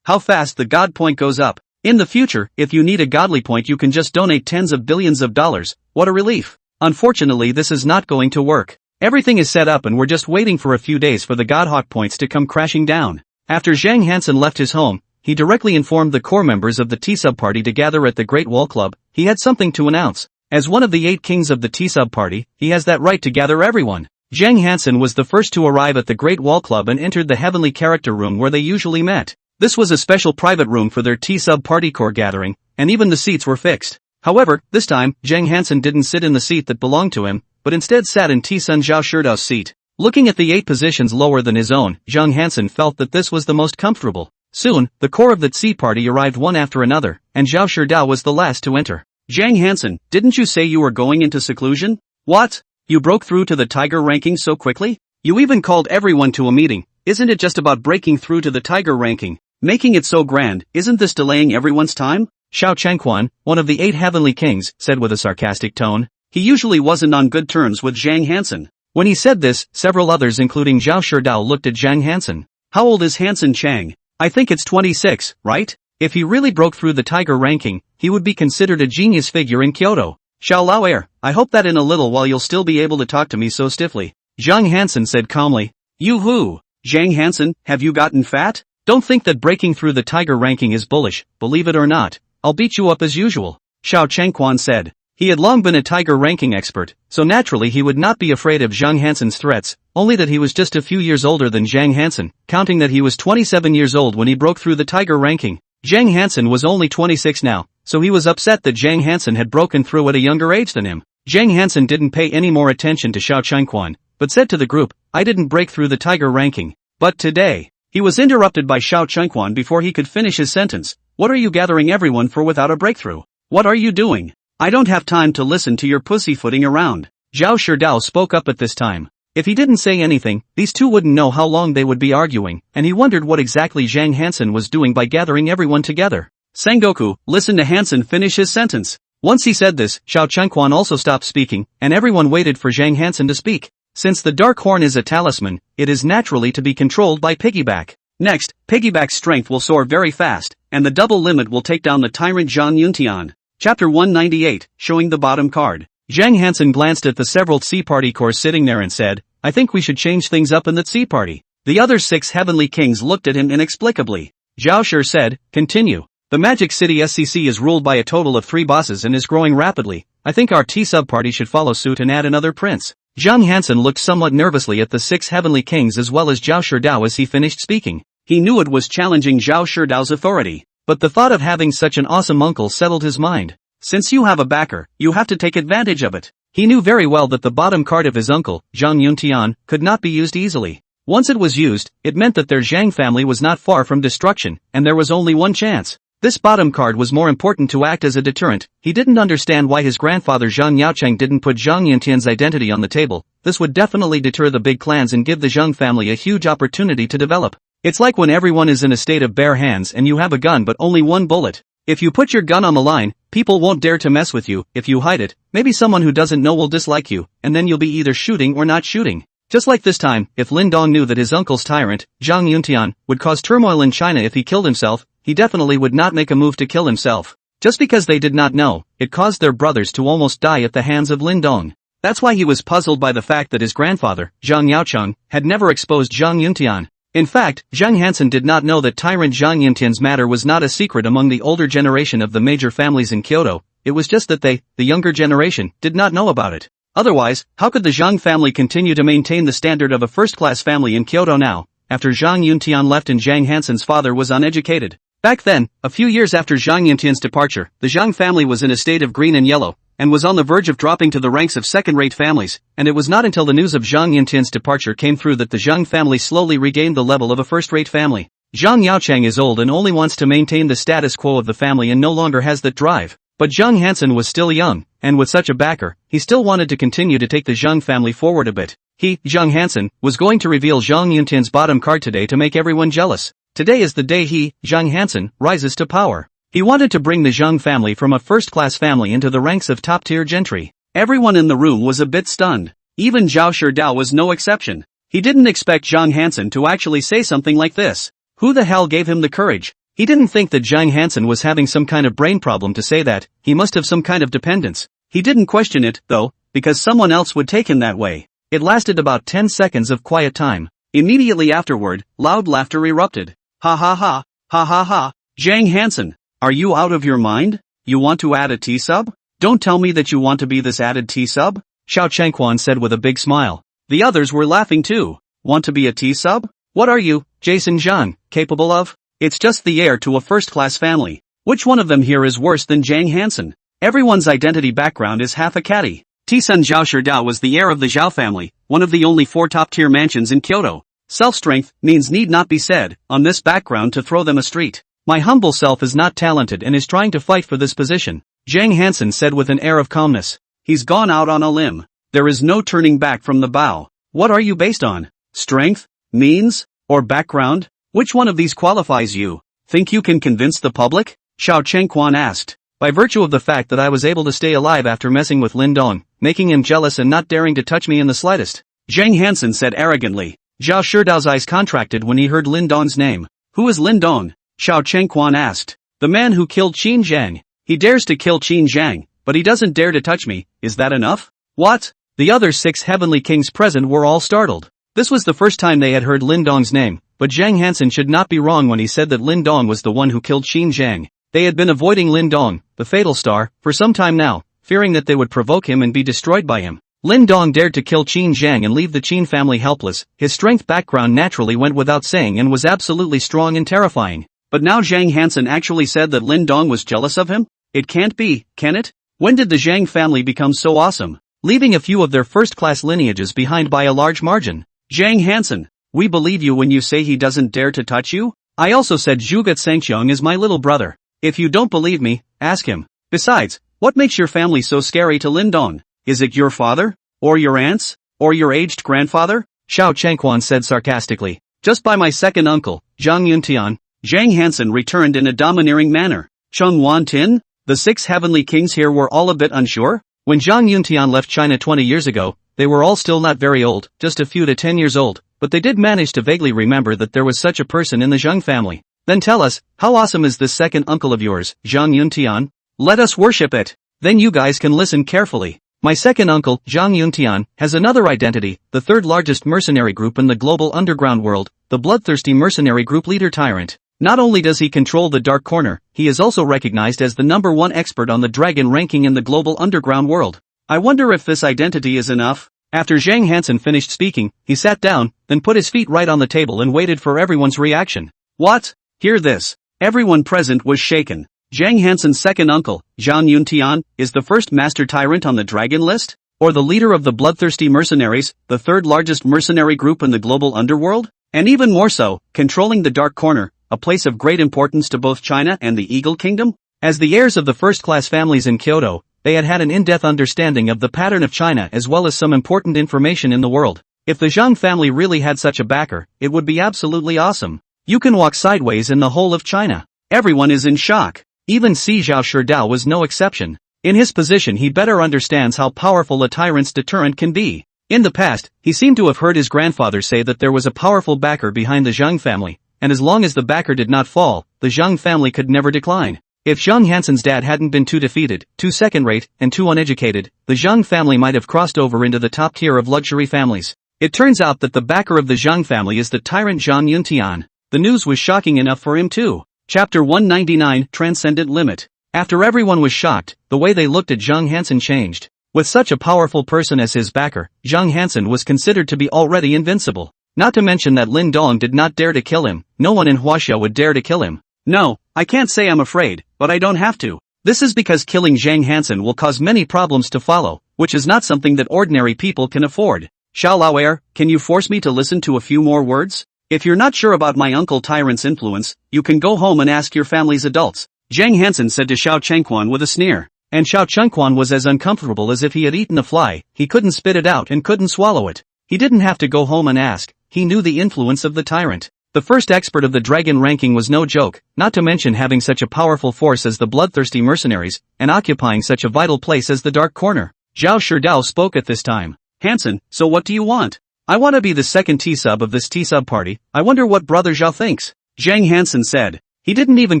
How fast the God point goes up. In the future, if you need a godly point you can just donate tens of billions of dollars. What a relief. Unfortunately, this is not going to work. Everything is set up and we're just waiting for a few days for the Godhawk points to come crashing down. After Zhang Hansen left his home, he directly informed the core members of the T-Sub party to gather at the Great Wall Club. He had something to announce. As one of the 8 kings of the T-Sub party, he has that right to gather everyone. Zhang Hansen was the first to arrive at the Great Wall Club and entered the Heavenly Character Room where they usually met. This was a special private room for their T-Sub party core gathering, and even the seats were fixed. However, this time, Zhang Hansen didn't sit in the seat that belonged to him, but instead sat in T-Sun Zhao Shidao's seat. Looking at the 8 positions lower than his own, Zhang Hansen felt that this was the most comfortable. Soon, the core of the Tsi party arrived one after another, and Zhao Shidao was the last to enter. Zhang Hansen, didn't you say you were going into seclusion? What? You broke through to the Tiger ranking so quickly? You even called everyone to a meeting. Isn't it just about breaking through to the Tiger ranking? Making it so grand, isn't this delaying everyone's time? Xiao Chengquan, one of the 8 heavenly kings, said with a sarcastic tone. He usually wasn't on good terms with Zhang Hansen. When he said this, several others including Zhao Shidao looked at Zhang Hansen. How old is Hansen Chang? I think it's 26, right? If he really broke through the tiger ranking, he would be considered a genius figure in Kyoto. Xiao Lao, I hope that in a little while you'll still be able to talk to me so stiffly. Zhang Hansen said calmly. You who? Zhang Hansen, have you gotten fat? Don't think that breaking through the tiger ranking is bullish, believe it or not. I'll beat you up as usual. Xiao Chengquan said. He had long been a tiger ranking expert, so naturally he would not be afraid of Zhang Hansen's threats, only that he was just a few years older than Zhang Hansen, counting that he was 27 years old when he broke through the tiger ranking. Zhang Hansen was only 26 now, so he was upset that Zhang Hansen had broken through at a younger age than him. Zhang Hansen didn't pay any more attention to Xiao Chengquan, but said to the group, I didn't break through the tiger ranking. But today, he was interrupted by Xiao Chengquan before he could finish his sentence. What are you gathering everyone for without a breakthrough? What are you doing? I don't have time to listen to your pussyfooting around. Zhao Shidao spoke up at this time. If he didn't say anything, these two wouldn't know how long they would be arguing, and he wondered what exactly Zhang Hansen was doing by gathering everyone together. Sengoku, listen to Hansen finish his sentence. Once he said this, Xiao Chengquan also stopped speaking, and everyone waited for Zhang Hansen to speak. Since the Dark Horn is a talisman, it is naturally to be controlled by Piggyback. Next, Piggyback's strength will soar very fast, and the double limit will take down the tyrant Zhang Yuntian. Chapter 198, showing the bottom card. Zhang Hansen glanced at the several Sea Party cores sitting there and said, I think we should change things up in that Sea Party. The other 6 heavenly kings looked at him inexplicably. Zhao Shi said, continue. The Magic City SCC is ruled by a total of 3 bosses and is growing rapidly. I think our T-sub-party should follow suit and add another prince. Zhang Hansen looked somewhat nervously at the 6 heavenly kings as well as Zhao Shidao as he finished speaking. He knew it was challenging Zhao Shidao's authority, but the thought of having such an awesome uncle settled his mind. Since you have a backer, you have to take advantage of it. He knew very well that the bottom card of his uncle, Zhang Yuntian, could not be used easily. Once it was used, it meant that their Zhang family was not far from destruction, and there was only one chance. This bottom card was more important to act as a deterrent. He didn't understand why his grandfather Zhang Yaocheng didn't put Zhang Yuntian's identity on the table. This would definitely deter the big clans and give the Zhang family a huge opportunity to develop. It's like when everyone is in a state of bare hands and you have a gun but only one bullet. If you put your gun on the line, people won't dare to mess with you. If you hide it, maybe someone who doesn't know will dislike you, and then you'll be either shooting or not shooting. Just like this time, if Lin Dong knew that his uncle's tyrant, Zhang Yuntian, would cause turmoil in China if he killed himself, he definitely would not make a move to kill himself. Just because they did not know, it caused their brothers to almost die at the hands of Lin Dong. That's why he was puzzled by the fact that his grandfather, Zhang Yaocheng, had never exposed Zhang Yuntian. In fact, Zhang Hansen did not know that tyrant Zhang Yuntian's matter was not a secret among the older generation of the major families in Kyoto. It was just that they, the younger generation, did not know about it. Otherwise, how could the Zhang family continue to maintain the standard of a first-class family in Kyoto now, after Zhang Yuntian left and Zhang Hansen's father was uneducated? Back then, a few years after Zhang Yuntian's departure, the Zhang family was in a state of green and yellow, and was on the verge of dropping to the ranks of second-rate families, and it was not until the news of Zhang Yuntian's departure came through that the Zhang family slowly regained the level of a first-rate family. Zhang Yaocheng is old and only wants to maintain the status quo of the family and no longer has that drive. But Zhang Hansen was still young, and with such a backer, he still wanted to continue to take the Zhang family forward a bit. He, Zhang Hansen, was going to reveal Zhang Yuntian's bottom card today to make everyone jealous. Today is the day he, Zhang Hansen, rises to power. He wanted to bring the Zhang family from a first-class family into the ranks of top-tier gentry. Everyone in the room was a bit stunned. Even Zhao Shidao was no exception. He didn't expect Zhang Hansen to actually say something like this. Who the hell gave him the courage? He didn't think that Zhang Hansen was having some kind of brain problem to say that. He must have some kind of dependence. He didn't question it, though, because someone else would take him that way. It lasted about 10 seconds of quiet time. Immediately afterward, loud laughter erupted. Ha ha ha, ha ha ha. Zhang Hansen, are you out of your mind? You want to add a T-sub? Don't tell me that you want to be this added T-sub? Xiao Chengquan said with a big smile. The others were laughing too. Want to be a T-sub? What are you, Jason Zhang, capable of? It's just the heir to a first-class family. Which one of them here is worse than Zhang Hansen? Everyone's identity background is half a caddy. T-Sun Zhao Shidao was the heir of the Zhao family, one of the only 4 top-tier mansions in Kyoto. Self-strength means need not be said, on this background to throw them a street. My humble self is not talented and is trying to fight for this position, Zhang Hansen said with an air of calmness. He's gone out on a limb. There is no turning back from the bow. What are you based on? Strength? Means? Or background? Which one of these qualifies you? Think you can convince the public? Xiao Chengquan asked. By virtue of the fact that I was able to stay alive after messing with Lin Dong, making him jealous and not daring to touch me in the slightest. Zhang Hansen said arrogantly. Zhao Shidao's eyes contracted when he heard Lin Dong's name. Who is Lin Dong? Xiao Chengquan asked. The man who killed Qin Zhang. He dares to kill Qin Zhang, but he doesn't dare to touch me. Is that enough? What? The other 6 heavenly kings present were all startled. This was the first time they had heard Lin Dong's name, but Zhang Hansen should not be wrong when he said that Lin Dong was the one who killed Qin Zhang. They had been avoiding Lin Dong, the fatal star, for some time now, fearing that they would provoke him and be destroyed by him. Lin Dong dared to kill Qin Zhang and leave the Qin family helpless. His strength background naturally went without saying and was absolutely strong and terrifying. But now Zhang Hansen actually said that Lin Dong was jealous of him? It can't be, can it? When did the Zhang family become so awesome? Leaving a few of their first-class lineages behind by a large margin. Zhang Hansen, we believe you when you say he doesn't dare to touch you? I also said Zhuge Sangqiang is my little brother. If you don't believe me, ask him. Besides, what makes your family so scary to Lin Dong? Is it your father? Or your aunts? Or your aged grandfather? Xiao Chengquan said sarcastically. Just by my second uncle, Zhang Yuntian. Zhang Hansen returned in a domineering manner. Cheng Wan Tin? The 6 heavenly kings here were all a bit unsure. When Zhang Yuntian left China 20 years ago, they were all still not very old, just a few to 10 years old, but they did manage to vaguely remember that there was such a person in the Zhang family. Then tell us, how awesome is this second uncle of yours, Zhang Yuntian? Let us worship it. Then you guys can listen carefully. My second uncle, Zhang Yuntian, has another identity, the third largest mercenary group in the global underground world, the bloodthirsty mercenary group leader tyrant. Not only does he control the Dark Corner, he is also recognized as the #1 expert on the dragon ranking in the global underground world. I wonder if this identity is enough. After Zhang Hansen finished speaking, he sat down, then put his feet right on the table and waited for everyone's reaction. What? Hear this. Everyone present was shaken. Zhang Hansen's second uncle, Zhang Yuntian, is the first master tyrant on the dragon list? Or the leader of the bloodthirsty mercenaries, the third largest mercenary group in the global underworld? And even more so, controlling the Dark Corner, a place of great importance to both China and the Eagle Kingdom? As the heirs of the first-class families in Kyoto, they had an in-depth understanding of the pattern of China as well as some important information in the world. If the Zhang family really had such a backer, it would be absolutely awesome. You can walk sideways in the whole of China. Everyone is in shock. Even Si Zhao Shidao was no exception. In his position he better understands how powerful a tyrant's deterrent can be. In the past, he seemed to have heard his grandfather say that there was a powerful backer behind the Zhang family, and as long as the backer did not fall, the Zhang family could never decline. If Zhang Hansen's dad hadn't been too defeated, too second-rate, and too uneducated, the Zhang family might have crossed over into the top tier of luxury families. It turns out that the backer of the Zhang family is the tyrant Zhang Yuntian. The news was shocking enough for him too. Chapter 199, Transcendent Limit. After everyone was shocked, the way they looked at Zhang Hansen changed. With such a powerful person as his backer, Zhang Hansen was considered to be already invincible. Not to mention that Lin Dong did not dare to kill him. No one in Huaxia would dare to kill him. No, I can't say I'm afraid, but I don't have to. This is because killing Zhang Hansen will cause many problems to follow, which is not something that ordinary people can afford. Xiao Laoer, can you force me to listen to a few more words? If you're not sure about my uncle Tyrant's influence, you can go home and ask your family's adults. Zhang Hansen said to Xiao Chengquan with a sneer. And Xiao Chengquan was as uncomfortable as if he had eaten a fly. He couldn't spit it out and couldn't swallow it. He didn't have to go home and ask. He knew the influence of the tyrant. The first expert of the dragon ranking was no joke, not to mention having such a powerful force as the bloodthirsty mercenaries, and occupying such a vital place as the Dark Corner. Zhao Shidao spoke at this time. Hansen, so what do you want? I want to be the second T-sub of this T-sub party. I wonder what Brother Zhao thinks. Zhang Hansen said. He didn't even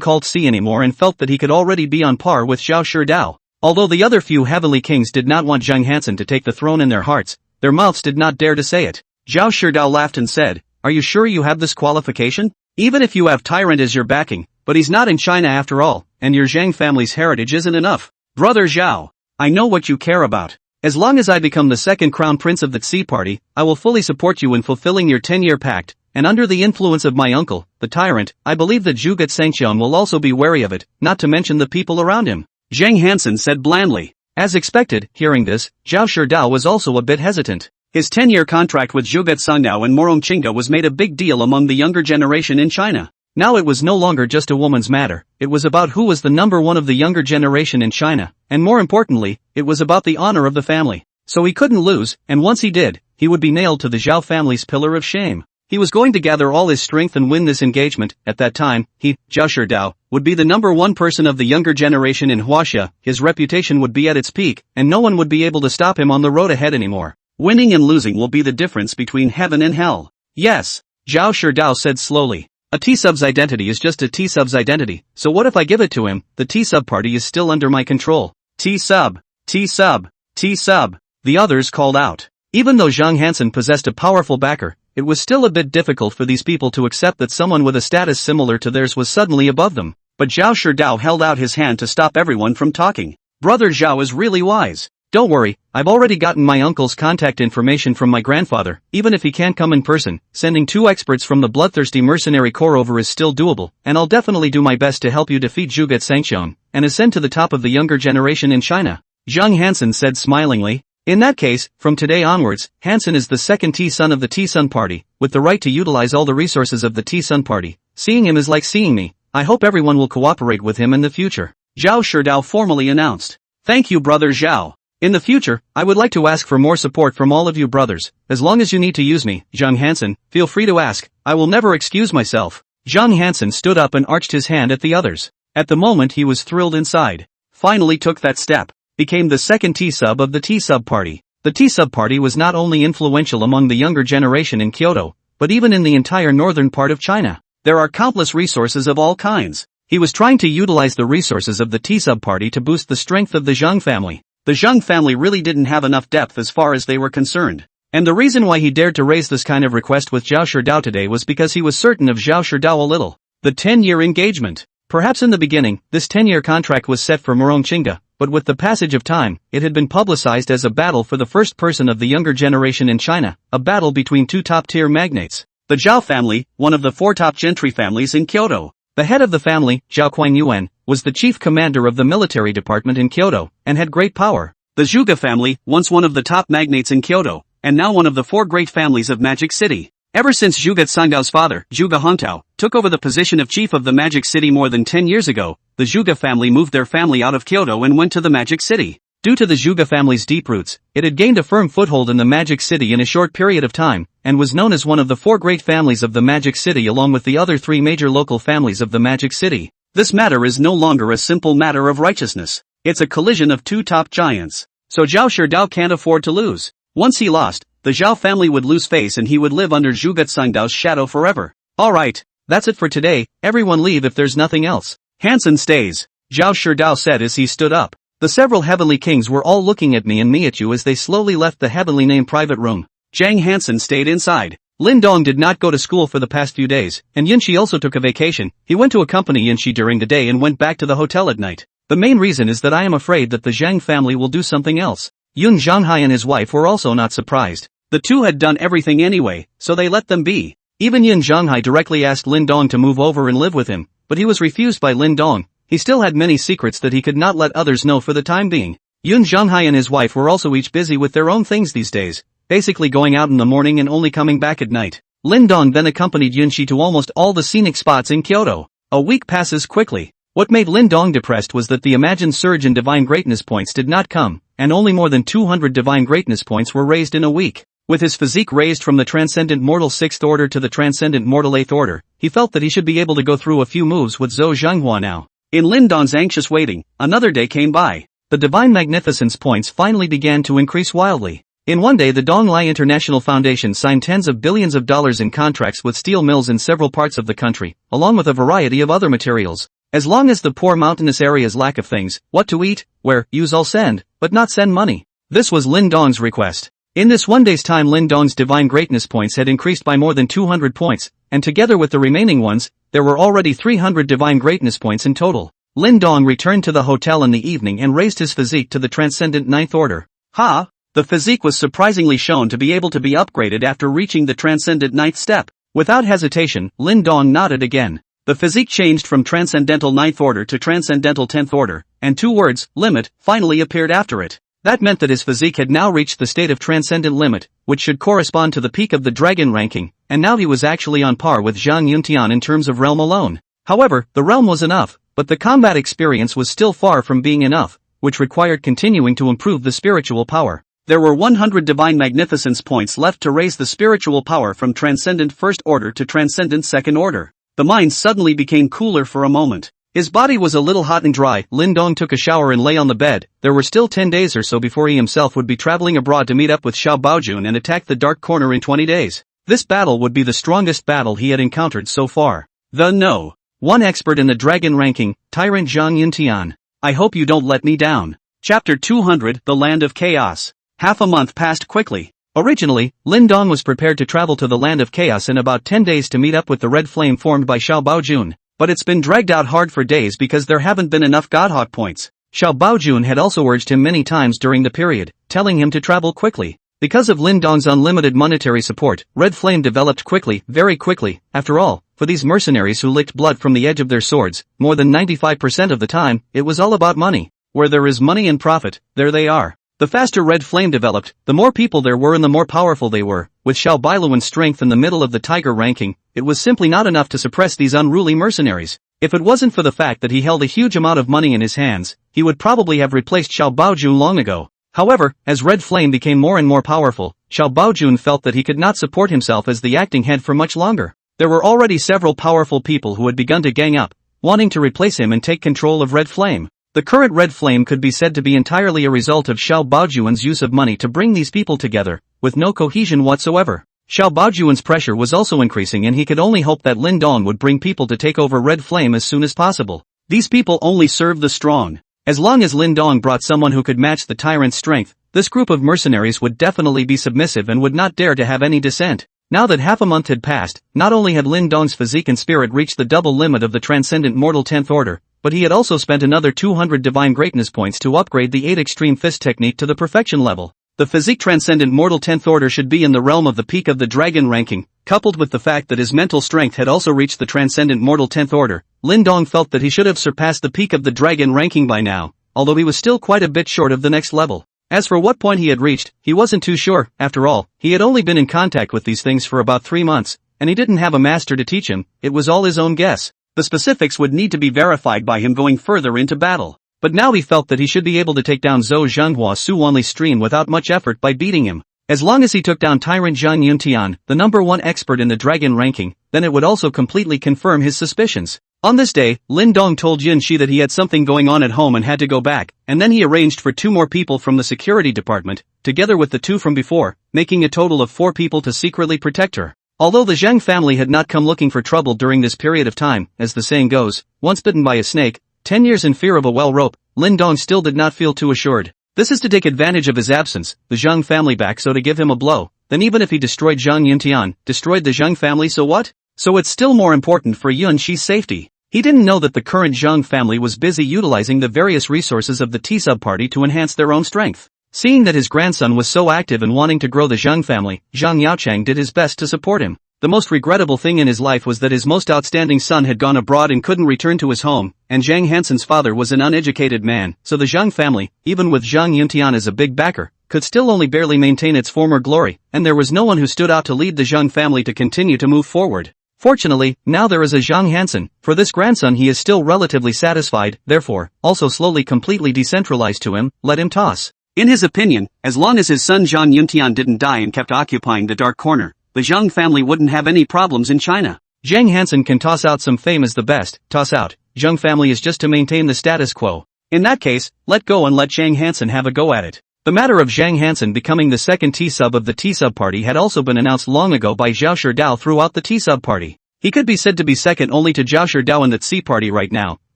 call T anymore and felt that he could already be on par with Zhao Shidao. Although the other few heavenly kings did not want Zhang Hansen to take the throne in their hearts, their mouths did not dare to say it. Zhao Shidao laughed and said, are you sure you have this qualification? Even if you have Tyrant as your backing, but he's not in China after all, and your Zhang family's heritage isn't enough. Brother Zhao, I know what you care about. As long as I become the second crown prince of the Tsi party, I will fully support you in fulfilling your 10-year pact, and under the influence of my uncle, the tyrant, I believe that Zhuge Sangqiang will also be wary of it, not to mention the people around him. Zhang Hansen said blandly. As expected, hearing this, Zhao Shidao was also a bit hesitant. His 10-year contract with Zhuge Sangdao and Morongqinga was made a big deal among the younger generation in China. Now it was no longer just a woman's matter, it was about who was the number one of the younger generation in China, and more importantly, it was about the honor of the family. So he couldn't lose, and once he did, he would be nailed to the Zhao family's pillar of shame. He was going to gather all his strength and win this engagement. At that time, he, Zhao Shidao, would be the number one person of the younger generation in Huaxia, his reputation would be at its peak, and no one would be able to stop him on the road ahead anymore. Winning and losing will be the difference between heaven and hell. Yes, Zhao Shidao said slowly. A T-sub's identity is just a T-sub's identity, so what if I give it to him? The T-sub party is still under my control. T-sub, T-sub, T-sub, the others called out. Even though Zhang Hansen possessed a powerful backer, it was still a bit difficult for these people to accept that someone with a status similar to theirs was suddenly above them. But Zhao Shidao held out his hand to stop everyone from talking. Brother Zhao is really wise. Don't worry, I've already gotten my uncle's contact information from my grandfather. Even if he can't come in person, sending 2 experts from the bloodthirsty mercenary corps over is still doable, and I'll definitely do my best to help you defeat Zhuge Sangxiong and ascend to the top of the younger generation in China. Zhang Hansen said smilingly. In that case, from today onwards, Hansen is the second T-son of the T-Sun party, with the right to utilize all the resources of the T-Sun party. Seeing him is like seeing me. I hope everyone will cooperate with him in the future. Zhao Shidao formally announced. Thank you, Brother Zhao. In the future, I would like to ask for more support from all of you brothers. As long as you need to use me, Zhang Hansen, feel free to ask. I will never excuse myself. Zhang Hansen stood up and arched his hand at the others. At the moment he was thrilled inside. Finally took that step. Became the second T-sub of the T-sub party. The T-sub party was not only influential among the younger generation in Kyoto, but even in the entire northern part of China. There are countless resources of all kinds. He was trying to utilize the resources of the T-sub party to boost the strength of the Zhang family. The Zhang family really didn't have enough depth as far as they were concerned. And the reason why he dared to raise this kind of request with Zhao Shidao today was because he was certain of Zhao Shidao a little. The 10-year engagement. Perhaps in the beginning, this 10-year contract was set for Murongchinga, but with the passage of time, it had been publicized as a battle for the first person of the younger generation in China, a battle between 2 top-tier magnates. The Zhao family, one of the 4 top gentry families in Kyoto. The head of the family, Zhao Qianyuan, was the chief commander of the military department in Kyoto, and had great power. The Zhuge family, once one of the top magnates in Kyoto, and now one of the 4 great families of Magic City. Ever since Zhuge Sangdao's father, Zhuge Hongtao, took over the position of chief of the Magic City more than 10 years ago, the Zhuge family moved their family out of Kyoto and went to the Magic City. Due to the Zhuge family's deep roots, it had gained a firm foothold in the Magic City in a short period of time, and was known as one of the 4 great families of the Magic City along with the other 3 major local families of the Magic City. This matter is no longer a simple matter of righteousness. It's a collision of 2 top giants. So Zhao Shidao can't afford to lose. Once he lost, the Zhao family would lose face and he would live under Zhuge Sangdao's shadow forever. Alright, that's it for today, everyone leave if there's nothing else. Hansen stays, Zhao Shidao said as he stood up. The several heavenly kings were all looking at me and me at you as they slowly left the heavenly named private room. Zhang Hansen stayed inside. Lin Dong did not go to school for the past few days, and Yunxi also took a vacation. He went to accompany Yunxi during the day and went back to the hotel at night. The main reason is that I am afraid that the Zhang family will do something else. Yun Zhanghai and his wife were also not surprised. The 2 had done everything anyway, so they let them be. Even Yun Zhanghai directly asked Lin Dong to move over and live with him, but he was refused by Lin Dong. He still had many secrets that he could not let others know for the time being. Yun Zhanghai and his wife were also each busy with their own things these days, basically going out in the morning and only coming back at night. Lin Dong then accompanied Yunxi to almost all the scenic spots in Kyoto. A week passes quickly. What made Lin Dong depressed was that the imagined surge in divine greatness points did not come, and only more than 200 divine greatness points were raised in a week. With his physique raised from the Transcendent Mortal 6th Order to the Transcendent Mortal 8th Order, he felt that he should be able to go through a few moves with Zhou Zhenghua now. In Lin Dong's anxious waiting, another day came by. The divine magnificence points finally began to increase wildly. In one day the Donglai International Foundation signed tens of billions of dollars in contracts with steel mills in several parts of the country, along with a variety of other materials. As long as the poor mountainous areas lack of things, what to eat, where, use all send, but not send money. This was Lin Dong's request. In this one day's time Lin Dong's divine greatness points had increased by more than 200 points, and together with the remaining ones, there were already 300 divine greatness points in total. Lin Dong returned to the hotel in the evening and raised his physique to the Transcendent Ninth Order. The physique was surprisingly shown to be able to be upgraded after reaching the Transcendent Ninth step. Without hesitation, Lin Dong nodded again. The physique changed from Transcendental Ninth Order to Transcendental 10th Order, and 2 words, limit, finally appeared after it. That meant that his physique had now reached the state of Transcendent Limit, which should correspond to the peak of the Dragon ranking, and now he was actually on par with Zhang Yuntian in terms of realm alone. However, the realm was enough, but the combat experience was still far from being enough, which required continuing to improve the spiritual power. There were 100 divine magnificence points left to raise the spiritual power from Transcendent First Order to Transcendent Second Order. The mind suddenly became cooler for a moment. His body was a little hot and dry. Lin Dong took a shower and lay on the bed. There were still 10 days or so before he himself would be traveling abroad to meet up with Xiao Baojun and attack the Dark Corner in 20 days. This battle would be the strongest battle he had encountered so far. The No. 1 expert in the dragon ranking, Tyrant Zhang Yuntian. I hope you don't let me down. Chapter 200, The Land of Chaos. Half a month passed quickly. Originally, Lin Dong was prepared to travel to the Land of Chaos in about 10 days to meet up with the red flame formed by Xiao Baojun, but it's been dragged out hard for days because there haven't been enough Godhawk points. Xiao Baojun had also urged him many times during the period, telling him to travel quickly. Because of Lin Dong's unlimited monetary support, Red Flame developed quickly, very quickly. After all, for these mercenaries who licked blood from the edge of their swords, more than 95% of the time, it was all about money. Where there is money and profit, there they are. The faster Red Flame developed, the more people there were and the more powerful they were. With Xiao Bailuan's strength in the middle of the tiger ranking, it was simply not enough to suppress these unruly mercenaries. If it wasn't for the fact that he held a huge amount of money in his hands, he would probably have replaced Xiao Baojun long ago. However, as Red Flame became more and more powerful, Xiao Baojun felt that he could not support himself as the acting head for much longer. There were already several powerful people who had begun to gang up, wanting to replace him and take control of Red Flame. The current Red Flame could be said to be entirely a result of Xiao Baojun's use of money to bring these people together, with no cohesion whatsoever. Xiao Baojun's pressure was also increasing and he could only hope that Lin Dong would bring people to take over Red Flame as soon as possible. These people only serve the strong. As long as Lin Dong brought someone who could match the tyrant's strength, this group of mercenaries would definitely be submissive and would not dare to have any dissent. Now that half a month had passed, not only had Lin Dong's physique and spirit reached the double limit of the transcendent mortal 10th order, but he had also spent another 200 divine greatness points to upgrade the 8 extreme fist technique to the perfection level. The physique transcendent mortal 10th order should be in the realm of the peak of the dragon ranking, coupled with the fact that his mental strength had also reached the transcendent mortal 10th order. Lin Dong felt that he should have surpassed the peak of the dragon ranking by now, although he was still quite a bit short of the next level. As for what point he had reached, he wasn't too sure. After all, he had only been in contact with these things for about 3 months, and he didn't have a master to teach him. It was all his own guess. The specifics would need to be verified by him going further into battle. But now he felt that he should be able to take down Zhou Zhenghua Su Wanli Stream without much effort by beating him. As long as he took down Tyrant Zhang Yuntian, the number 1 expert in the dragon ranking, then it would also completely confirm his suspicions. On this day, Lin Dong told Yun Shi that he had something going on at home and had to go back, and then he arranged for 2 more people from the security department, together with the 2 from before, making a total of 4 people to secretly protect her. Although the Zhang family had not come looking for trouble during this period of time, as the saying goes, once bitten by a snake, 10 years in fear of a well rope, Lin Dong still did not feel too assured. This is to take advantage of his absence, the Zhang family back so to give him a blow, then even if he destroyed Zhang Yuntian, destroyed the Zhang family so what? So it's still more important for Yun Shi's safety. He didn't know that the current Zhang family was busy utilizing the various resources of the T-sub party to enhance their own strength. Seeing that his grandson was so active and wanting to grow the Zhang family, Zhang Yaochang did his best to support him. The most regrettable thing in his life was that his most outstanding son had gone abroad and couldn't return to his home, and Zhang Hansen's father was an uneducated man, so the Zhang family, even with Zhang Yuntian as a big backer, could still only barely maintain its former glory, and there was no one who stood out to lead the Zhang family to continue to move forward. Fortunately, now there is a Zhang Hansen. For this grandson he is still relatively satisfied, therefore, also slowly completely decentralized to him, let him toss. In his opinion, as long as his son Zhang Yuntian didn't die and kept occupying the dark corner, the Zhang family wouldn't have any problems in China. Zhang Hansen can toss out some fame as the best, toss out. Zhang family is just to maintain the status quo. In that case, let go and let Zhang Hansen have a go at it. The matter of Zhang Hansen becoming the second T-sub of the T-sub party had also been announced long ago by Zhao Sherdao throughout the T-sub party. He could be said to be second only to Zhao Sherdao in the Tsi party right now,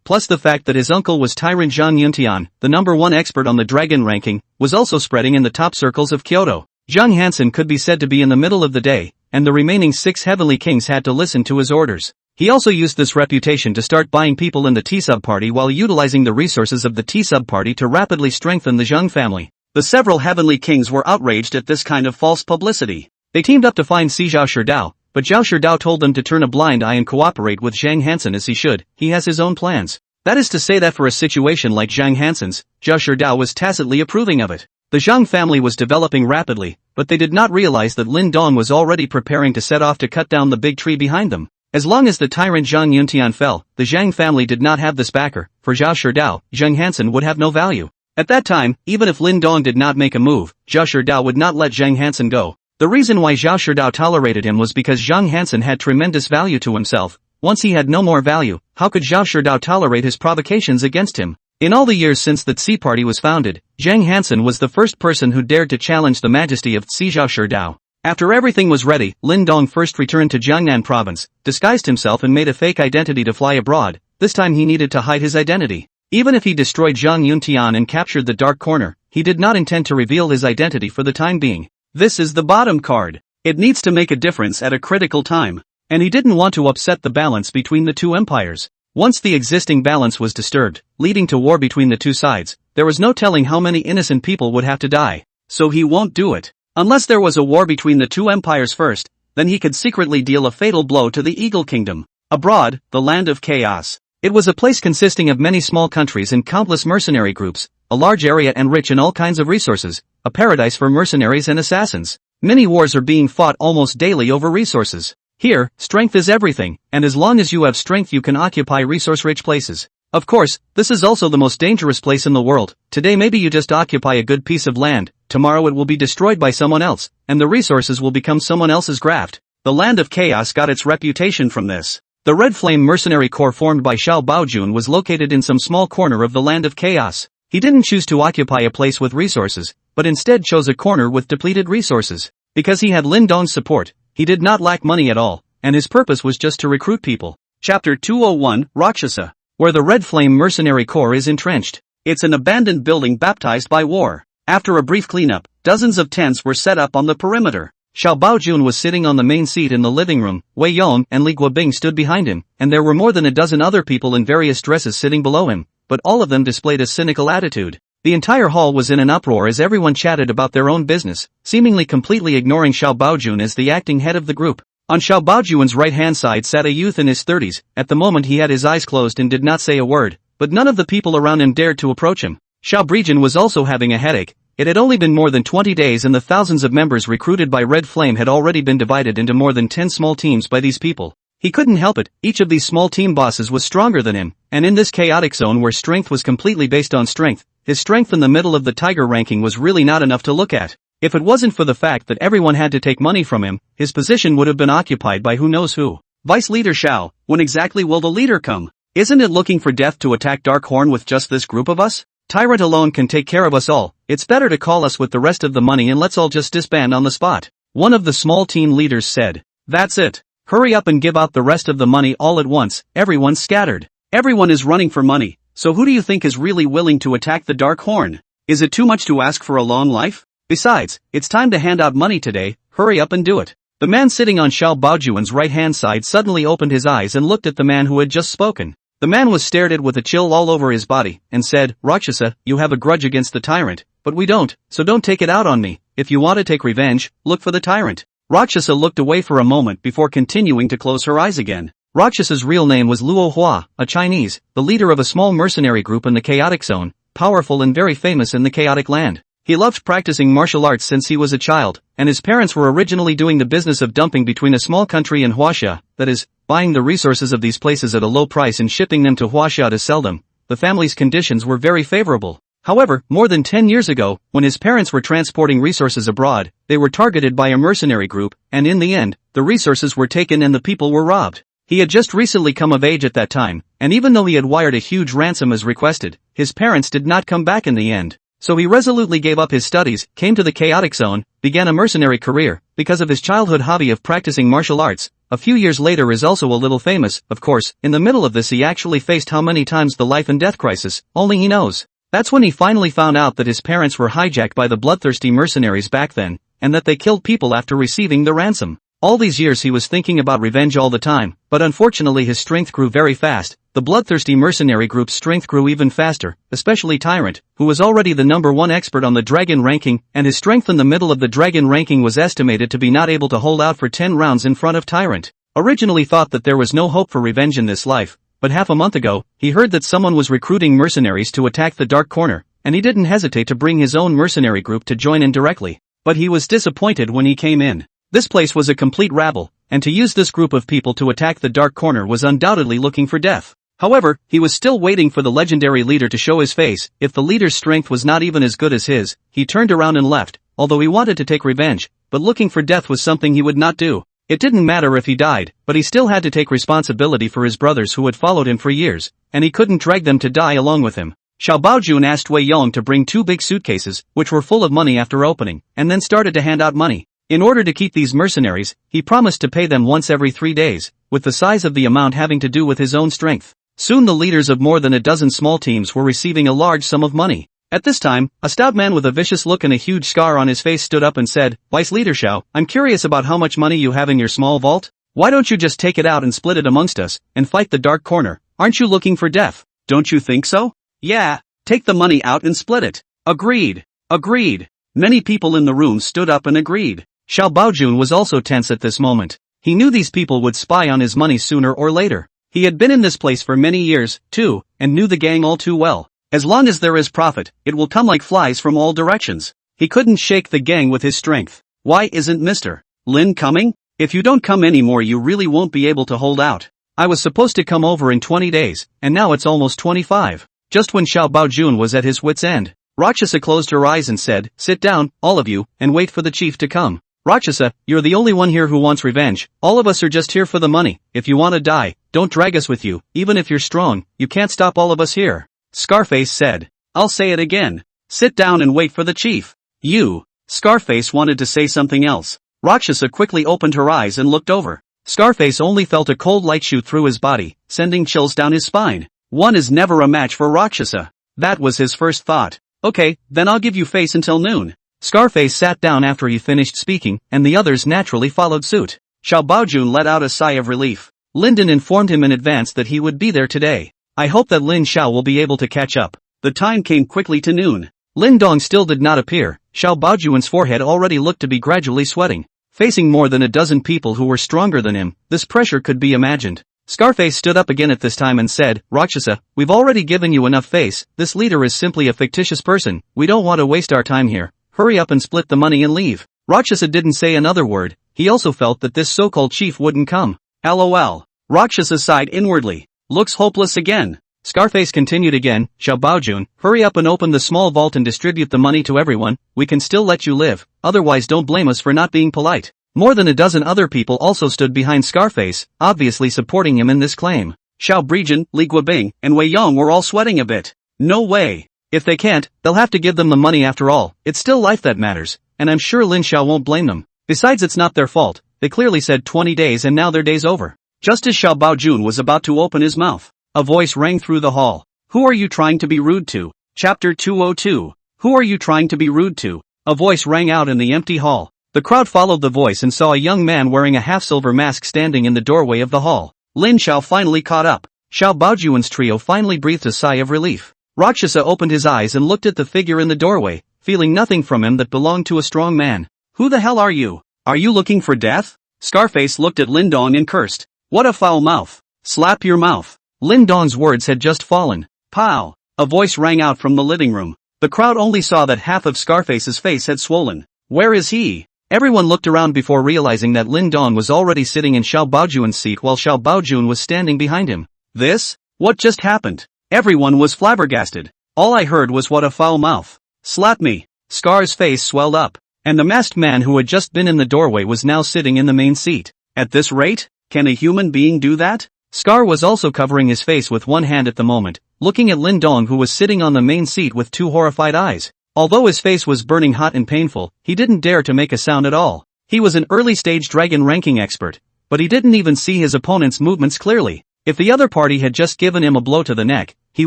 plus the fact that his uncle was Tyrant Zhang Yuntian, the number 1 expert on the dragon ranking, was also spreading in the top circles of Kyoto. Zhang Hansen could be said to be in the middle of the day, and the remaining 6 heavenly kings had to listen to his orders. He also used this reputation to start buying people in the T-sub party while utilizing the resources of the T-sub party to rapidly strengthen the Zhang family. The several heavenly kings were outraged at this kind of false publicity. They teamed up to find Zhao Sherdao, but Zhao Sherdao told them to turn a blind eye and cooperate with Zhang Hansen as he should. He has his own plans. That is to say that for a situation like Zhang Hansen's, Zhao Sherdao was tacitly approving of it. The Zhang family was developing rapidly, but they did not realize that Lin Dong was already preparing to set off to cut down the big tree behind them. As long as the Tyrant Zhang Yuntian fell, the Zhang family did not have this backer. For Zhao Sherdao, Zhang Hansen would have no value. At that time, even if Lin Dong did not make a move, Zhao Sherdao would not let Zhang Hansen go. The reason why Zhao Sherdao tolerated him was because Zhang Hansen had tremendous value to himself. Once he had no more value, how could Zhao Sherdao tolerate his provocations against him? In all the years since the Tsi party was founded, Zhang Hansen was the first person who dared to challenge the majesty of Tsi Zhao Sherdao. After everything was ready, Lin Dong first returned to Jiangnan province, disguised himself and made a fake identity to fly abroad. This time he needed to hide his identity. Even if he destroyed Zhang Yuntian and captured the Dark Corner, he did not intend to reveal his identity for the time being. This is the bottom card. It needs to make a difference at a critical time. And he didn't want to upset the balance between the two empires. Once the existing balance was disturbed, leading to war between the two sides, there was no telling how many innocent people would have to die. So he won't do it. Unless there was a war between the two empires first, then he could secretly deal a fatal blow to the Eagle Kingdom. Abroad, the land of chaos. It was a place consisting of many small countries and countless mercenary groups, a large area and rich in all kinds of resources, a paradise for mercenaries and assassins. Many wars are being fought almost daily over resources. Here, strength is everything, and as long as you have strength you can occupy resource-rich places. Of course, this is also the most dangerous place in the world. Today maybe you just occupy a good piece of land, tomorrow it will be destroyed by someone else, and the resources will become someone else's graft. The land of chaos got its reputation from this. The Red Flame Mercenary Corps formed by Xiao Baojun was located in some small corner of the land of chaos. He didn't choose to occupy a place with resources, but instead chose a corner with depleted resources. Because he had Lin Dong's support, he did not lack money at all, and his purpose was just to recruit people. Chapter 201, Rakshasa. Where the Red Flame Mercenary Corps is entrenched. It's an abandoned building baptized by war. After a brief cleanup, dozens of tents were set up on the perimeter. Xiao Baojun was sitting on the main seat in the living room, Wei Yong and Li Guobing stood behind him, and there were more than a dozen other people in various dresses sitting below him, but all of them displayed a cynical attitude. The entire hall was in an uproar as everyone chatted about their own business, seemingly completely ignoring Xiao Baojun as the acting head of the group. On Xiao Baojun's right-hand side sat a youth in his 30s, at the moment he had his eyes closed and did not say a word, but none of the people around him dared to approach him. Xiao Breijin was also having a headache. It had only been more than 20 days and the thousands of members recruited by Red Flame had already been divided into more than 10 small teams by these people. He couldn't help it, each of these small team bosses was stronger than him, and in this chaotic zone where strength was completely based on strength, his strength in the middle of the tiger ranking was really not enough to look at. If it wasn't for the fact that everyone had to take money from him, his position would have been occupied by who knows who. Vice Leader Xiao, when exactly will the leader come? Isn't it looking for death to attack Darkhorn with just this group of us? Tyrant alone can take care of us all, it's better to call us with the rest of the money and let's all just disband on the spot. One of the small team leaders said. That's it. Hurry up and give out the rest of the money all at once, everyone's scattered. Everyone is running for money, so who do you think is really willing to attack the Dark Horn? Is it too much to ask for a long life? Besides, it's time to hand out money today, hurry up and do it. The man sitting on Xiao Baojuan's right-hand side suddenly opened his eyes and looked at the man who had just spoken. The man was stared at with a chill all over his body, and said, Rakshasa, you have a grudge against the tyrant, but we don't, so don't take it out on me. If you want to take revenge, look for the tyrant. Rakshasa looked away for a moment before continuing to close her eyes again. Rakshasa's real name was Luo Hua, a Chinese, the leader of a small mercenary group in the chaotic zone, powerful and very famous in the chaotic land. He loved practicing martial arts since he was a child, and his parents were originally doing the business of dumping between a small country and Huaxia, that is, buying the resources of these places at a low price and shipping them to Huaxia to sell them. The family's conditions were very favorable. However, more than 10 years ago, when his parents were transporting resources abroad, they were targeted by a mercenary group, and in the end, the resources were taken and the people were robbed. He had just recently come of age at that time, and even though he had wired a huge ransom as requested, his parents did not come back in the end. So he resolutely gave up his studies, came to the chaotic zone, began a mercenary career, because of his childhood hobby of practicing martial arts. A few years later is also a little famous, of course, in the middle of this he actually faced how many times the life and death crisis, only he knows. That's when he finally found out that his parents were hijacked by the bloodthirsty mercenaries back then, and that they killed people after receiving the ransom. All these years he was thinking about revenge all the time, but unfortunately his strength grew very fast. The bloodthirsty mercenary group's strength grew even faster, especially Tyrant, who was already the #1 expert on the dragon ranking, and his strength in the middle of the dragon ranking was estimated to be not able to hold out for 10 rounds in front of Tyrant. Originally thought that there was no hope for revenge in this life, but half a month ago, he heard that someone was recruiting mercenaries to attack the Dark Corner, and he didn't hesitate to bring his own mercenary group to join in directly. But he was disappointed when he came in. This place was a complete rabble, and to use this group of people to attack the Dark Corner was undoubtedly looking for death. However, he was still waiting for the legendary leader to show his face. If the leader's strength was not even as good as his, he turned around and left, although he wanted to take revenge, but looking for death was something he would not do. It didn't matter if he died, but he still had to take responsibility for his brothers who had followed him for years, and he couldn't drag them to die along with him. Xiao Baojun asked Wei Yong to bring 2 big suitcases, which were full of money after opening, and then started to hand out money. In order to keep these mercenaries, he promised to pay them once every 3 days, with the size of the amount having to do with his own strength. Soon the leaders of more than a dozen small teams were receiving a large sum of money. At this time, a stout man with a vicious look and a huge scar on his face stood up and said, "Vice Leader Xiao, I'm curious about how much money you have in your small vault. Why don't you just take it out and split it amongst us, and fight the dark corner? Aren't you looking for death? Don't you think so?" "Yeah, take the money out and split it." "Agreed. Agreed." Many people in the room stood up and agreed. Xiao Baojun was also tense at this moment. He knew these people would spy on his money sooner or later. He had been in this place for many years, too, and knew the gang all too well. As long as there is profit, it will come like flies from all directions. He couldn't shake the gang with his strength. "Why isn't Mr. Lin coming? If you don't come anymore you really won't be able to hold out. I was supposed to come over in 20 days, and now it's almost 25. Just when Xiao Baojun was at his wit's end, Rakshasa closed her eyes and said, "Sit down, all of you, and wait for the chief to come." "Rakshasa, you're the only one here who wants revenge. All of us are just here for the money. If you want to die, don't drag us with you. Even if you're strong, you can't stop all of us here." Scarface said. "I'll say it again. Sit down and wait for the chief." "You." Scarface wanted to say something else. Rakshasa quickly opened her eyes and looked over. Scarface only felt a cold light shoot through his body, sending chills down his spine. One is never a match for Rakshasa. That was his first thought. "Okay, then I'll give you face until noon." Scarface sat down after he finished speaking, and the others naturally followed suit. Xiao Baojun let out a sigh of relief. Linden informed him in advance that he would be there today. "I hope that Lin Xiao will be able to catch up." The time came quickly to noon. Lin Dong still did not appear. Xiao Baojun's forehead already looked to be gradually sweating. Facing more than a dozen people who were stronger than him, this pressure could be imagined. Scarface stood up again at this time and said, "Rakshasa, we've already given you enough face. This leader is simply a fictitious person. We don't want to waste our time here. Hurry up and split the money and leave." Rakshasa didn't say another word. He also felt that this so-called chief wouldn't come. LOL. Rakshasa sighed inwardly. Looks hopeless again. Scarface continued again, "Xiao Baojun, hurry up and open the small vault and distribute the money to everyone. We can still let you live, otherwise don't blame us for not being polite." More than a dozen other people also stood behind Scarface, obviously supporting him in this claim. Xiao Brejan, Li Guobing, and Wei Yong were all sweating a bit. No way. If they can't, they'll have to give them the money after all. It's still life that matters, and I'm sure Lin Xiao won't blame them. Besides, it's not their fault. They clearly said 20 days and now their day's over. Just as Xiao Baojun was about to open his mouth, a voice rang through the hall. "Who are you trying to be rude to?" Chapter 202. Who are you trying to be rude to? A voice rang out in the empty hall. The crowd followed the voice and saw a young man wearing a half-silver mask standing in the doorway of the hall. Lin Xiao finally caught up. Xiao Baojun's trio finally breathed a sigh of relief. Rakshasa opened his eyes and looked at the figure in the doorway, feeling nothing from him that belonged to a strong man. "Who the hell are you? Are you looking for death?" Scarface looked at Lin Dong and cursed. "What a foul mouth. Slap your mouth." Lin Dong's words had just fallen. Pow! A voice rang out from the living room. The crowd only saw that half of Scarface's face had swollen. "Where is he?" Everyone looked around before realizing that Lin Dong was already sitting in Xiao Baojun's seat while Xiao Baojun was standing behind him. This? What just happened? Everyone was flabbergasted. All I heard was "what a foul mouth. Slap me." Scar's face swelled up, and the masked man who had just been in the doorway was now sitting in the main seat. At this rate, can a human being do that? Scar was also covering his face with one hand at the moment, looking at Lin Dong who was sitting on the main seat with two horrified eyes. Although his face was burning hot and painful, he didn't dare to make a sound at all. He was an early-stage dragon ranking expert, but he didn't even see his opponent's movements clearly. If the other party had just given him a blow to the neck, he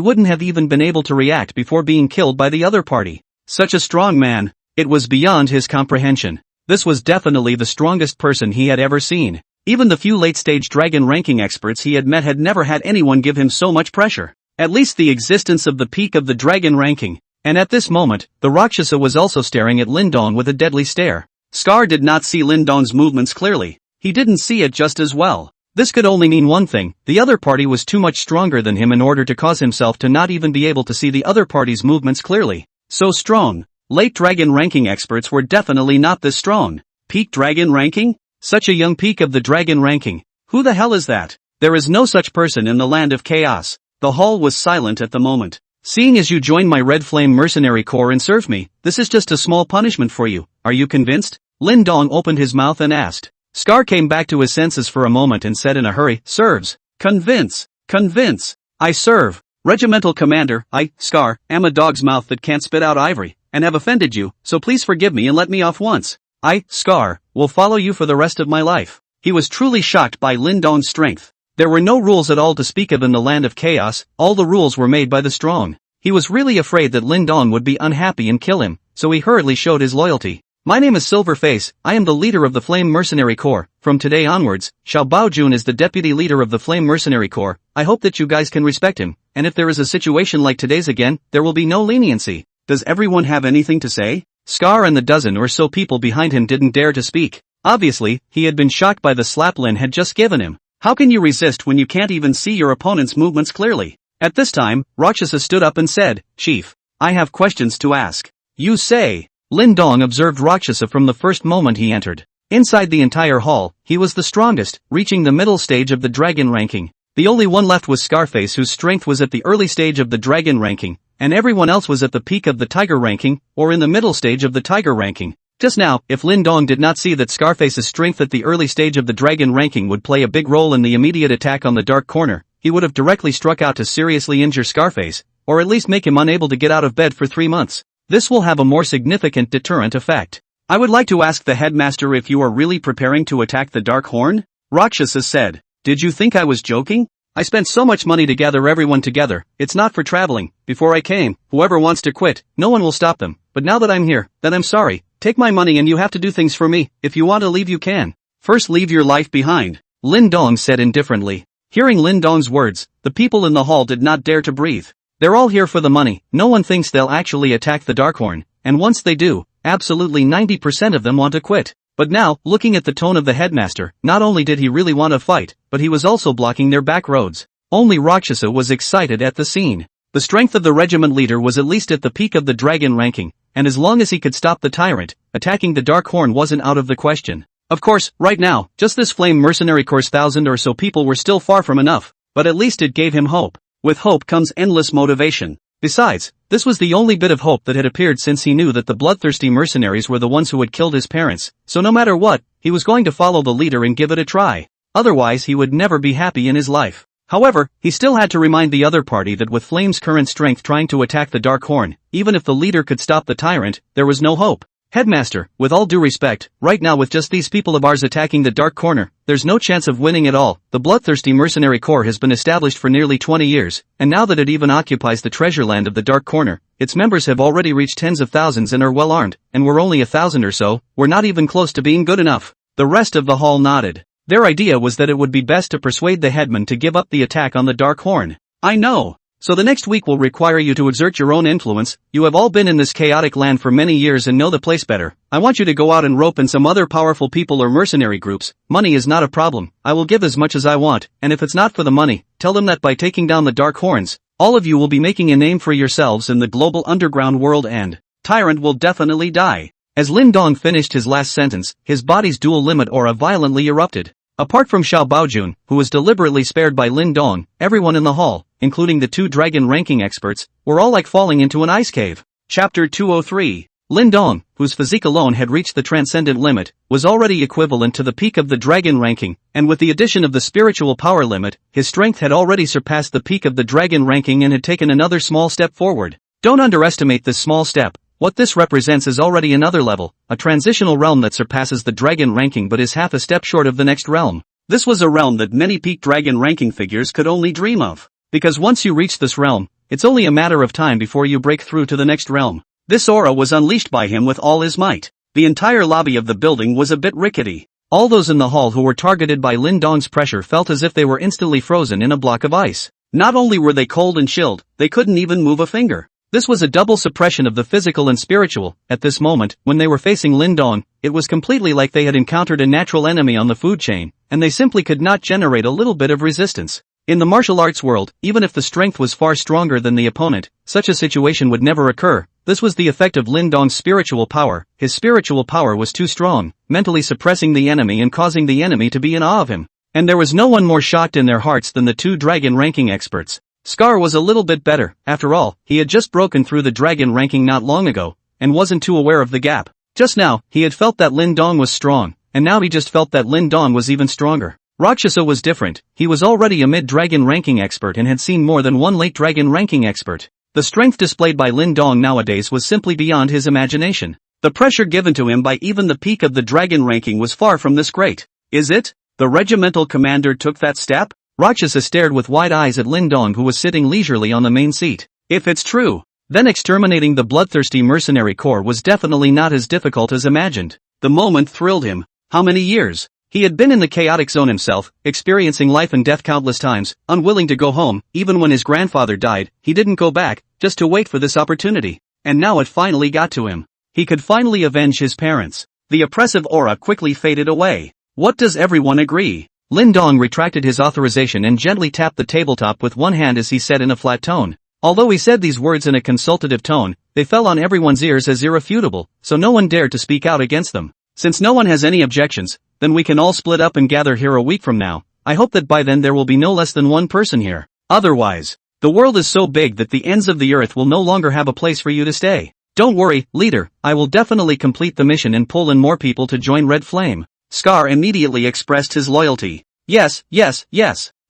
wouldn't have even been able to react before being killed by the other party. Such a strong man, it was beyond his comprehension. This was definitely the strongest person he had ever seen. Even the few late-stage dragon ranking experts he had met had never had anyone give him so much pressure. At least the existence of the peak of the dragon ranking. And at this moment, the Rakshasa was also staring at Lin Dong with a deadly stare. Scar did not see Lin Dong's movements clearly. He didn't see it just as well. This could only mean one thing: the other party was too much stronger than him in order to cause himself to not even be able to see the other party's movements clearly. So strong. Late dragon ranking experts were definitely not this strong. Peak dragon ranking? Such a young peak of the dragon ranking. Who the hell is that? There is no such person in the land of chaos. The hall was silent at the moment. "Seeing as you joined my Red Flame mercenary corps and served me, this is just a small punishment for you. Are you convinced?" Lin Dong opened his mouth and asked. Scar came back to his senses for a moment and said in a hurry, "Serves. Convince. Convince. I serve. Regimental commander, I, Scar, am a dog's mouth that can't spit out ivory, and have offended you, so please forgive me and let me off once." I, Scar, will follow you for the rest of my life. He was truly shocked by Lin Dong's strength. There were no rules at all to speak of in the land of chaos, all the rules were made by the strong. He was really afraid that Lin Dong would be unhappy and kill him, so he hurriedly showed his loyalty. My name is Silverface, I am the leader of the Flame Mercenary Corps. From today onwards, Xiao Baojun is the deputy leader of the Flame Mercenary Corps. I hope that you guys can respect him, and if there is a situation like today's again, there will be no leniency. Does everyone have anything to say? Scar and the dozen or so people behind him didn't dare to speak. Obviously, he had been shocked by the slap Lin had just given him. How can you resist when you can't even see your opponent's movements clearly? At this time, Rakshasa stood up and said, Chief, I have questions to ask. You say. Lin Dong observed Rakshasa from the first moment he entered. Inside the entire hall, he was the strongest, reaching the middle stage of the dragon ranking. The only one left was Scarface, whose strength was at the early stage of the dragon ranking, and everyone else was at the peak of the tiger ranking, or in the middle stage of the tiger ranking. Just now, if Lin Dong did not see that Scarface's strength at the early stage of the dragon ranking would play a big role in the immediate attack on the dark corner, he would have directly struck out to seriously injure Scarface, or at least make him unable to get out of bed for 3 months. This will have a more significant deterrent effect. I would like to ask the headmaster if you are really preparing to attack the Dark Horn? Rakshasa said. Did you think I was joking? I spent so much money to gather everyone together, it's not for traveling. Before I came, whoever wants to quit, no one will stop them. But now that I'm here, then I'm sorry. Take my money and you have to do things for me. If you want to leave you can. First leave your life behind. Lin Dong said indifferently. Hearing Lin Dong's words, the people in the hall did not dare to breathe. They're all here for the money, no one thinks they'll actually attack the Darkhorn, and once they do, absolutely 90% of them want to quit. But now, looking at the tone of the headmaster, not only did he really want to fight, but he was also blocking their back roads. Only Rakshasa was excited at the scene. The strength of the regiment leader was at least at the peak of the dragon ranking, and as long as he could stop the tyrant, attacking the Darkhorn wasn't out of the question. Of course, right now, just this Flame Mercenary Corps' 1,000 or so people were still far from enough, but at least it gave him hope. With hope comes endless motivation. Besides, this was the only bit of hope that had appeared since he knew that the bloodthirsty mercenaries were the ones who had killed his parents, so no matter what, he was going to follow the leader and give it a try. Otherwise he would never be happy in his life. However, he still had to remind the other party that with Flame's current strength trying to attack the Dark Horn, even if the leader could stop the tyrant, there was no hope. Headmaster, with all due respect, right now with just these people of ours attacking the Dark Corner, there's no chance of winning at all. The bloodthirsty mercenary corps has been established for nearly 20 years, and now that it even occupies the treasure land of the Dark Corner, its members have already reached tens of thousands and are well armed, and we're only 1,000 or so, we're not even close to being good enough. The rest of the hall nodded. Their idea was that it would be best to persuade the headman to give up the attack on the Dark Horn. I know. So the next week will require you to exert your own influence. You have all been in this chaotic land for many years and know the place better. I want you to go out and rope in some other powerful people or mercenary groups. Money is not a problem. I will give as much as I want, and if it's not for the money, tell them that by taking down the Dark Horns, all of you will be making a name for yourselves in the global underground world and Tyrant will definitely die. As Lin Dong finished his last sentence, his body's dual limit aura violently erupted. Apart from Xiao Baojun, who was deliberately spared by Lin Dong, everyone in the hall, including the 2 dragon ranking experts, were all like falling into an ice cave. Chapter 203. Lin Dong, whose physique alone had reached the transcendent limit, was already equivalent to the peak of the dragon ranking, and with the addition of the spiritual power limit, his strength had already surpassed the peak of the dragon ranking and had taken another small step forward. Don't underestimate this small step. What this represents is already another level, a transitional realm that surpasses the dragon ranking but is half a step short of the next realm. This was a realm that many peak dragon ranking figures could only dream of. Because once you reach this realm, it's only a matter of time before you break through to the next realm. This aura was unleashed by him with all his might. The entire lobby of the building was a bit rickety. All those in the hall who were targeted by Lin Dong's pressure felt as if they were instantly frozen in a block of ice. Not only were they cold and chilled, they couldn't even move a finger. This was a double suppression of the physical and spiritual. At this moment, when they were facing Lin Dong, it was completely like they had encountered a natural enemy on the food chain, and they simply could not generate a little bit of resistance. In the martial arts world, even if the strength was far stronger than the opponent, such a situation would never occur. This was the effect of Lin Dong's spiritual power. His spiritual power was too strong, mentally suppressing the enemy and causing the enemy to be in awe of him. And there was no one more shocked in their hearts than the 2 dragon ranking experts. Scar was a little bit better. After all, he had just broken through the dragon ranking not long ago, and wasn't too aware of the gap. Just now, he had felt that Lin Dong was strong, and now he just felt that Lin Dong was even stronger. Rakshasa was different. He was already a mid-dragon ranking expert and had seen more than one late dragon ranking expert. The strength displayed by Lin Dong nowadays was simply beyond his imagination. The pressure given to him by even the peak of the dragon ranking was far from this great. Is it? The regimental commander took that step? Rakshasa stared with wide eyes at Lin Dong, who was sitting leisurely on the main seat. If it's true, then exterminating the bloodthirsty mercenary corps was definitely not as difficult as imagined. The moment thrilled him. How many years? He had been in the chaotic zone himself, experiencing life and death countless times, unwilling to go home. Even when his grandfather died, he didn't go back, just to wait for this opportunity. And now it finally got to him. He could finally avenge his parents. The oppressive aura quickly faded away. What does everyone agree? Lin Dong retracted his authorization and gently tapped the tabletop with one hand as he said in a flat tone. Although he said these words in a consultative tone, they fell on everyone's ears as irrefutable, so no one dared to speak out against them. Since no one has any objections, then we can all split up and gather here a week from now. I hope that by then there will be no less than one person here. Otherwise, the world is so big that the ends of the earth will no longer have a place for you to stay. Don't worry, leader, I will definitely complete the mission and pull in more people to join Red Flame. Scar immediately expressed his loyalty. Yes.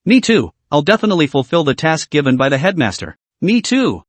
Me too, I'll definitely fulfill the task given by the headmaster. Me too.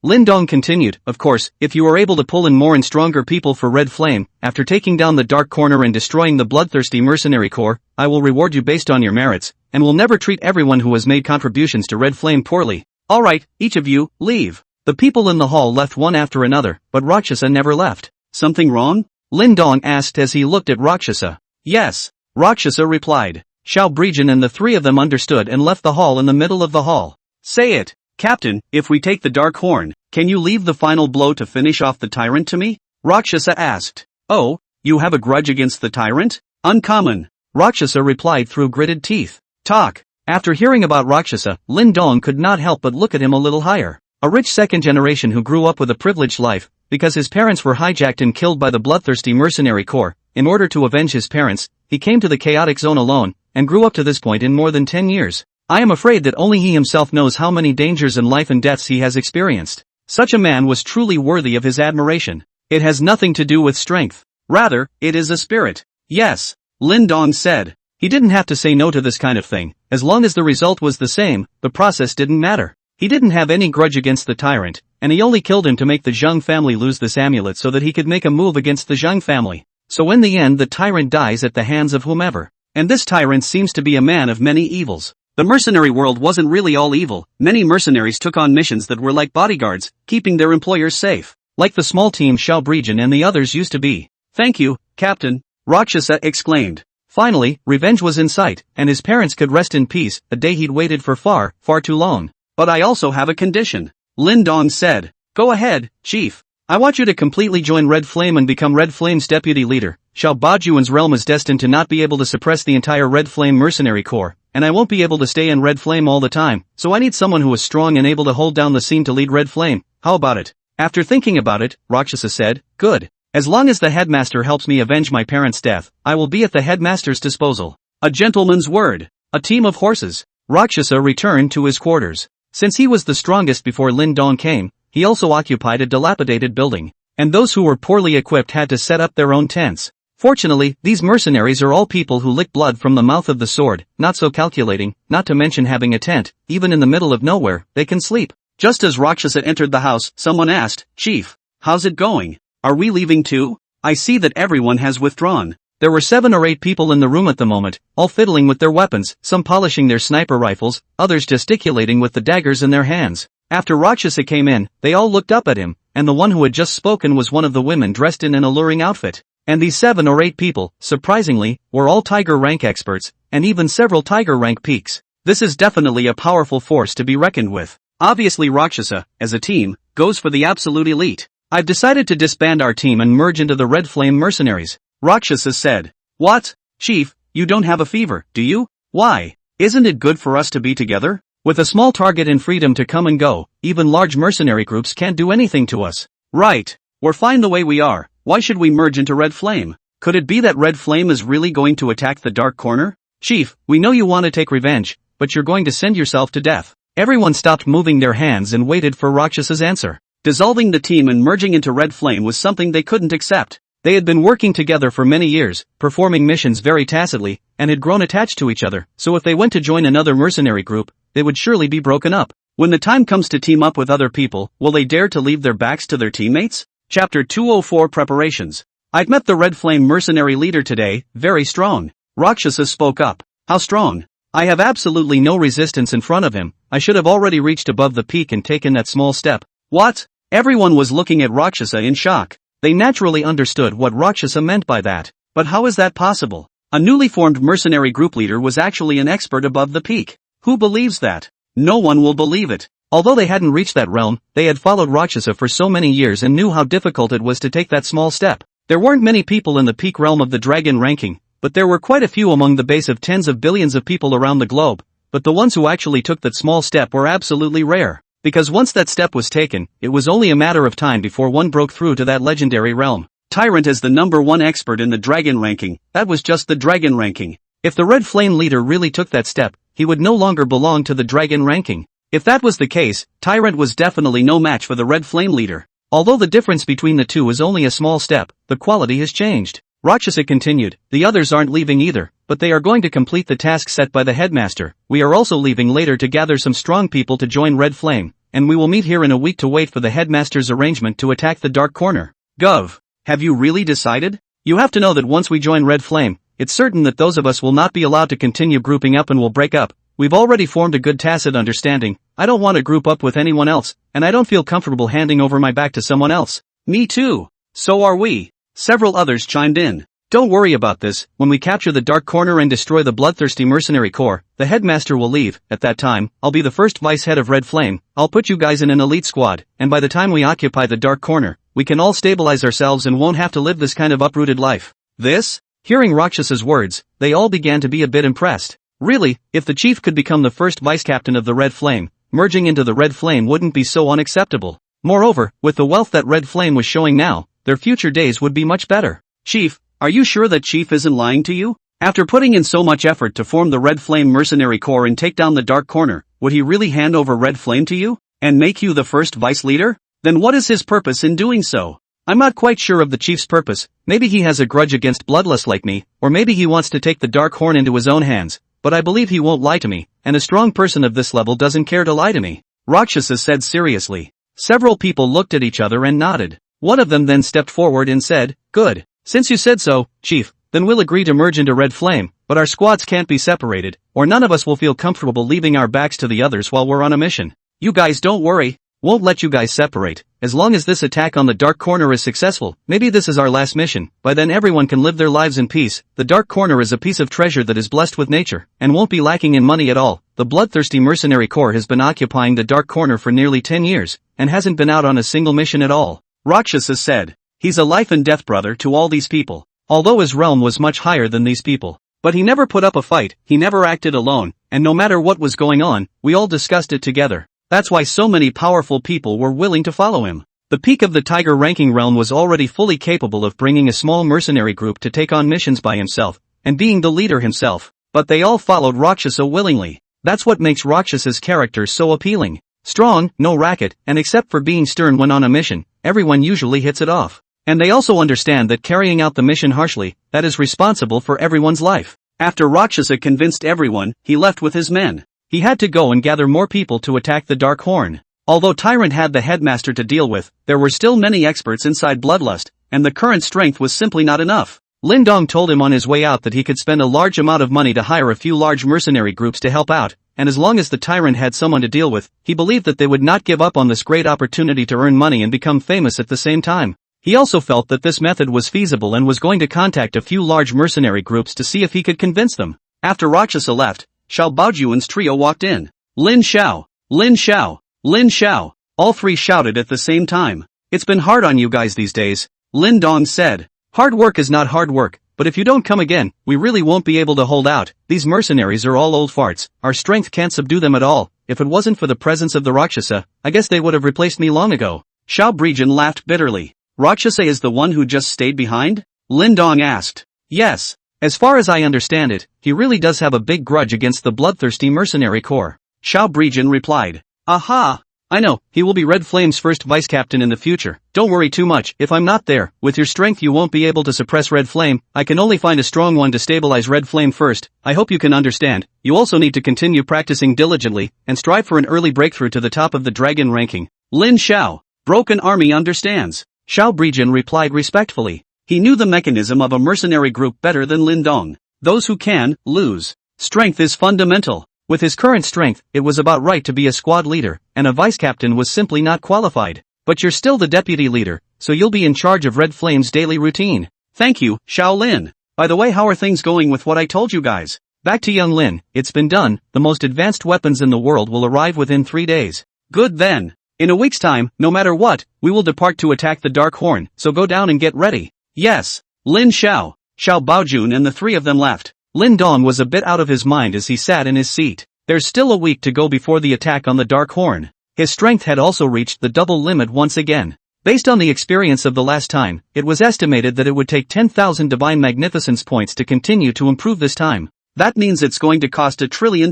Lin Dong continued, of course, if you are able to pull in more and stronger people for Red Flame, after taking down the Dark Corner and destroying the bloodthirsty mercenary corps, I will reward you based on your merits, and will never treat everyone who has made contributions to Red Flame poorly. Alright, each of you, leave. The people in the hall left one after another, but Rakshasa never left. Something wrong? Lin Dong asked as he looked at Rakshasa. Yes. Rakshasa replied. Xiao Brejan and the three of them understood and left the hall in the middle of the hall. Say it. Captain, if we take the Dark Horn, can you leave the final blow to finish off the tyrant to me? Rakshasa asked. Oh, you have a grudge against the tyrant? Uncommon. Rakshasa replied through gritted teeth. Talk. After hearing about Rakshasa, Lin Dong could not help but look at him a little higher. A rich second generation who grew up with a privileged life, because his parents were hijacked and killed by the bloodthirsty mercenary corps. In order to avenge his parents, he came to the chaotic zone alone, and grew up to this point in more than 10 years. I am afraid that only he himself knows how many dangers and life and deaths he has experienced. Such a man was truly worthy of his admiration. It has nothing to do with strength. Rather, it is a spirit. Yes, Lin Dong said. He didn't have to say no to this kind of thing. As long as the result was the same, the process didn't matter. He didn't have any grudge against the tyrant, and he only killed him to make the Zheng family lose this amulet so that he could make a move against the Zheng family. So in the end the tyrant dies at the hands of whomever. And this tyrant seems to be a man of many evils. The mercenary world wasn't really all evil. Many mercenaries took on missions that were like bodyguards, keeping their employers safe. Like the small team Xiao Brejan and the others used to be. Thank you, Captain, Rakshasa exclaimed. Finally, revenge was in sight, and his parents could rest in peace, a day he'd waited for far too long. But I also have a condition, Lin Dong said. Go ahead, Chief. I want you to completely join Red Flame and become Red Flame's deputy leader. Xiao Bajuan's realm is destined to not be able to suppress the entire Red Flame mercenary corps, and I won't be able to stay in Red Flame all the time, so I need someone who is strong and able to hold down the scene to lead Red Flame. How about it? After thinking about it, Rakshasa said, good. As long as the headmaster helps me avenge my parents' death, I will be at the headmaster's disposal. A gentleman's word. A team of horses. Rakshasa returned to his quarters. Since he was the strongest before Lin Dong came, he also occupied a dilapidated building, and those who were poorly equipped had to set up their own tents. Fortunately, these mercenaries are all people who lick blood from the mouth of the sword, not so calculating, not to mention having a tent. Even in the middle of nowhere, they can sleep. Just as Rakshasa entered the house, someone asked, Chief, how's it going? Are we leaving too? I see that everyone has withdrawn. There were 7 or 8 people in the room at the moment, all fiddling with their weapons, some polishing their sniper rifles, others gesticulating with the daggers in their hands. After Rakshasa came in, they all looked up at him, and the one who had just spoken was one of the women dressed in an alluring outfit. And these 7 or 8 people, surprisingly, were all Tiger rank experts, and even several Tiger rank peaks. This is definitely a powerful force to be reckoned with. Obviously Rakshasa, as a team, goes for the absolute elite. I've decided to disband our team and merge into the Red Flame mercenaries. Rakshasa said. What? Chief, you don't have a fever, do you? Why? Isn't it good for us to be together? With a small target and freedom to come and go, even large mercenary groups can't do anything to us. Right. We're fine the way we are. Why should we merge into Red Flame? Could it be that Red Flame is really going to attack the Dark Corner? Chief, we know you want to take revenge, but you're going to send yourself to death. Everyone stopped moving their hands and waited for Rakshasa's answer. Dissolving the team and merging into Red Flame was something they couldn't accept. They had been working together for many years, performing missions very tacitly, and had grown attached to each other, so if they went to join another mercenary group, they would surely be broken up. When the time comes to team up with other people, will they dare to leave their backs to their teammates? Chapter 204 Preparations. I've met the Red Flame mercenary leader today, very strong. Rakshasa spoke up. How strong? I have absolutely no resistance in front of him. I should have already reached above the peak and taken that small step. What? Everyone was looking at Rakshasa in shock. They naturally understood what Rakshasa meant by that. But how is that possible? A newly formed mercenary group leader was actually an expert above the peak. Who believes that? No one will believe it. Although they hadn't reached that realm, they had followed Rakshasa for so many years and knew how difficult it was to take that small step. There weren't many people in the peak realm of the dragon ranking, but there were quite a few among the base of tens of billions of people around the globe. But the ones who actually took that small step were absolutely rare. Because once that step was taken, it was only a matter of time before one broke through to that legendary realm. Tyrant as the #1 expert in the dragon ranking, that was just the dragon ranking. If the Red Flame leader really took that step, he would no longer belong to the dragon ranking. If that was the case, Tyrant was definitely no match for the Red Flame leader. Although the difference between the two is only a small step, the quality has changed. Rakshasa continued, the others aren't leaving either, but they are going to complete the task set by the headmaster. We are also leaving later to gather some strong people to join Red Flame, and we will meet here in a week to wait for the headmaster's arrangement to attack the Dark Corner. Gov. Have you really decided? You have to know that once we join Red Flame, it's certain that those of us will not be allowed to continue grouping up and will break up. We've already formed a good tacit understanding. I don't want to group up with anyone else, and I don't feel comfortable handing over my back to someone else. Me too. So are we. Several others chimed in. Don't worry about this. When we capture the Dark Corner and destroy the bloodthirsty mercenary corps, the headmaster will leave. At that time, I'll be the first vice head of Red Flame. I'll put you guys in an elite squad, and by the time we occupy the Dark Corner, we can all stabilize ourselves and won't have to live this kind of uprooted life. This? Hearing Rakshasa's words, they all began to be a bit impressed. Really, if the chief could become the first vice-captain of the Red Flame, merging into the Red Flame wouldn't be so unacceptable. Moreover, with the wealth that Red Flame was showing now, their future days would be much better. Chief, are you sure that Chief isn't lying to you? After putting in so much effort to form the Red Flame mercenary corps and take down the Dark Corner, would he really hand over Red Flame to you, and make you the first vice leader? Then what is his purpose in doing so? I'm not quite sure of the chief's purpose. Maybe he has a grudge against Bloodlust like me, or maybe he wants to take the Dark Horn into his own hands. But I believe he won't lie to me, and a strong person of this level doesn't care to lie to me. Rakshasa said seriously. Several people looked at each other and nodded. One of them then stepped forward and said, good. Since you said so, Chief, then we'll agree to merge into Red Flame, but our squads can't be separated, or none of us will feel comfortable leaving our backs to the others while we're on a mission. You guys don't worry. Won't let you guys separate. As long as this attack on the Dark Corner is successful, maybe this is our last mission. By then everyone can live their lives in peace. The Dark Corner is a piece of treasure that is blessed with nature, and won't be lacking in money at all. The bloodthirsty mercenary corps has been occupying the Dark Corner for nearly 10 years, and hasn't been out on a single mission at all. Rakshasa said. He's a life and death brother to all these people. Although his realm was much higher than these people. But he never put up a fight, he never acted alone, and no matter what was going on, we all discussed it together. That's why so many powerful people were willing to follow him. The peak of the Tiger ranking realm was already fully capable of bringing a small mercenary group to take on missions by himself, and being the leader himself, but they all followed Rakshasa willingly. That's what makes Rakshasa's character so appealing. Strong, no racket, and except for being stern when on a mission, everyone usually hits it off. And they also understand that carrying out the mission harshly, that is responsible for everyone's life. After Rakshasa convinced everyone, he left with his men. He had to go and gather more people to attack the Dark Horn. Although Tyrant had the headmaster to deal with, there were still many experts inside Bloodlust, and the current strength was simply not enough. Lindong told him on his way out that he could spend a large amount of money to hire a few large mercenary groups to help out, and as long as the Tyrant had someone to deal with, he believed that they would not give up on this great opportunity to earn money and become famous at the same time. He also felt that this method was feasible and was going to contact a few large mercenary groups to see if he could convince them. After Rakshasa left, Xiao Baojuan's trio walked in. Lin Xiao, Lin Xiao, Lin Xiao. All three shouted at the same time. It's been hard on you guys these days. Lin Dong said. Hard work is not hard work, but if you don't come again, we really won't be able to hold out. These mercenaries are all old farts. Our strength can't subdue them at all. If it wasn't for the presence of the Rakshasa, I guess they would have replaced me long ago. Xiao Brejan laughed bitterly. Rakshasa is the one who just stayed behind? Lin Dong asked. Yes. As far as I understand it, he really does have a big grudge against the bloodthirsty mercenary corps. Xiao Brejan replied. Aha! I know, he will be Red Flame's first vice-captain in the future. Don't worry too much, if I'm not there, with your strength you won't be able to suppress Red Flame. I can only find a strong one to stabilize Red Flame first. I hope you can understand. You also need to continue practicing diligently, and strive for an early breakthrough to the top of the dragon ranking. Lin Xiao. Broken Army understands. Xiao Brejian replied respectfully. He knew the mechanism of a mercenary group better than Lin Dong. Those who can, lose. Strength is fundamental. With his current strength, it was about right to be a squad leader, and a vice captain was simply not qualified. But you're still the deputy leader, so you'll be in charge of Red Flame's daily routine. Thank you, Xiao Lin. By the way, how are things going with what I told you guys? Back to young Lin, it's been done, the most advanced weapons in the world will arrive within 3 days. Good then. In a week's time, no matter what, we will depart to attack the Dark Horn, so go down and get ready. Yes. Lin Xiao, Xiao Baojun and the three of them left. Lin Dong was a bit out of his mind as he sat in his seat. There's still a week to go before the attack on the Dark Horn. His strength had also reached the double limit once again. Based on the experience of the last time, it was estimated that it would take 10,000 Divine Magnificence points to continue to improve this time. That means it's going to cost $1 trillion.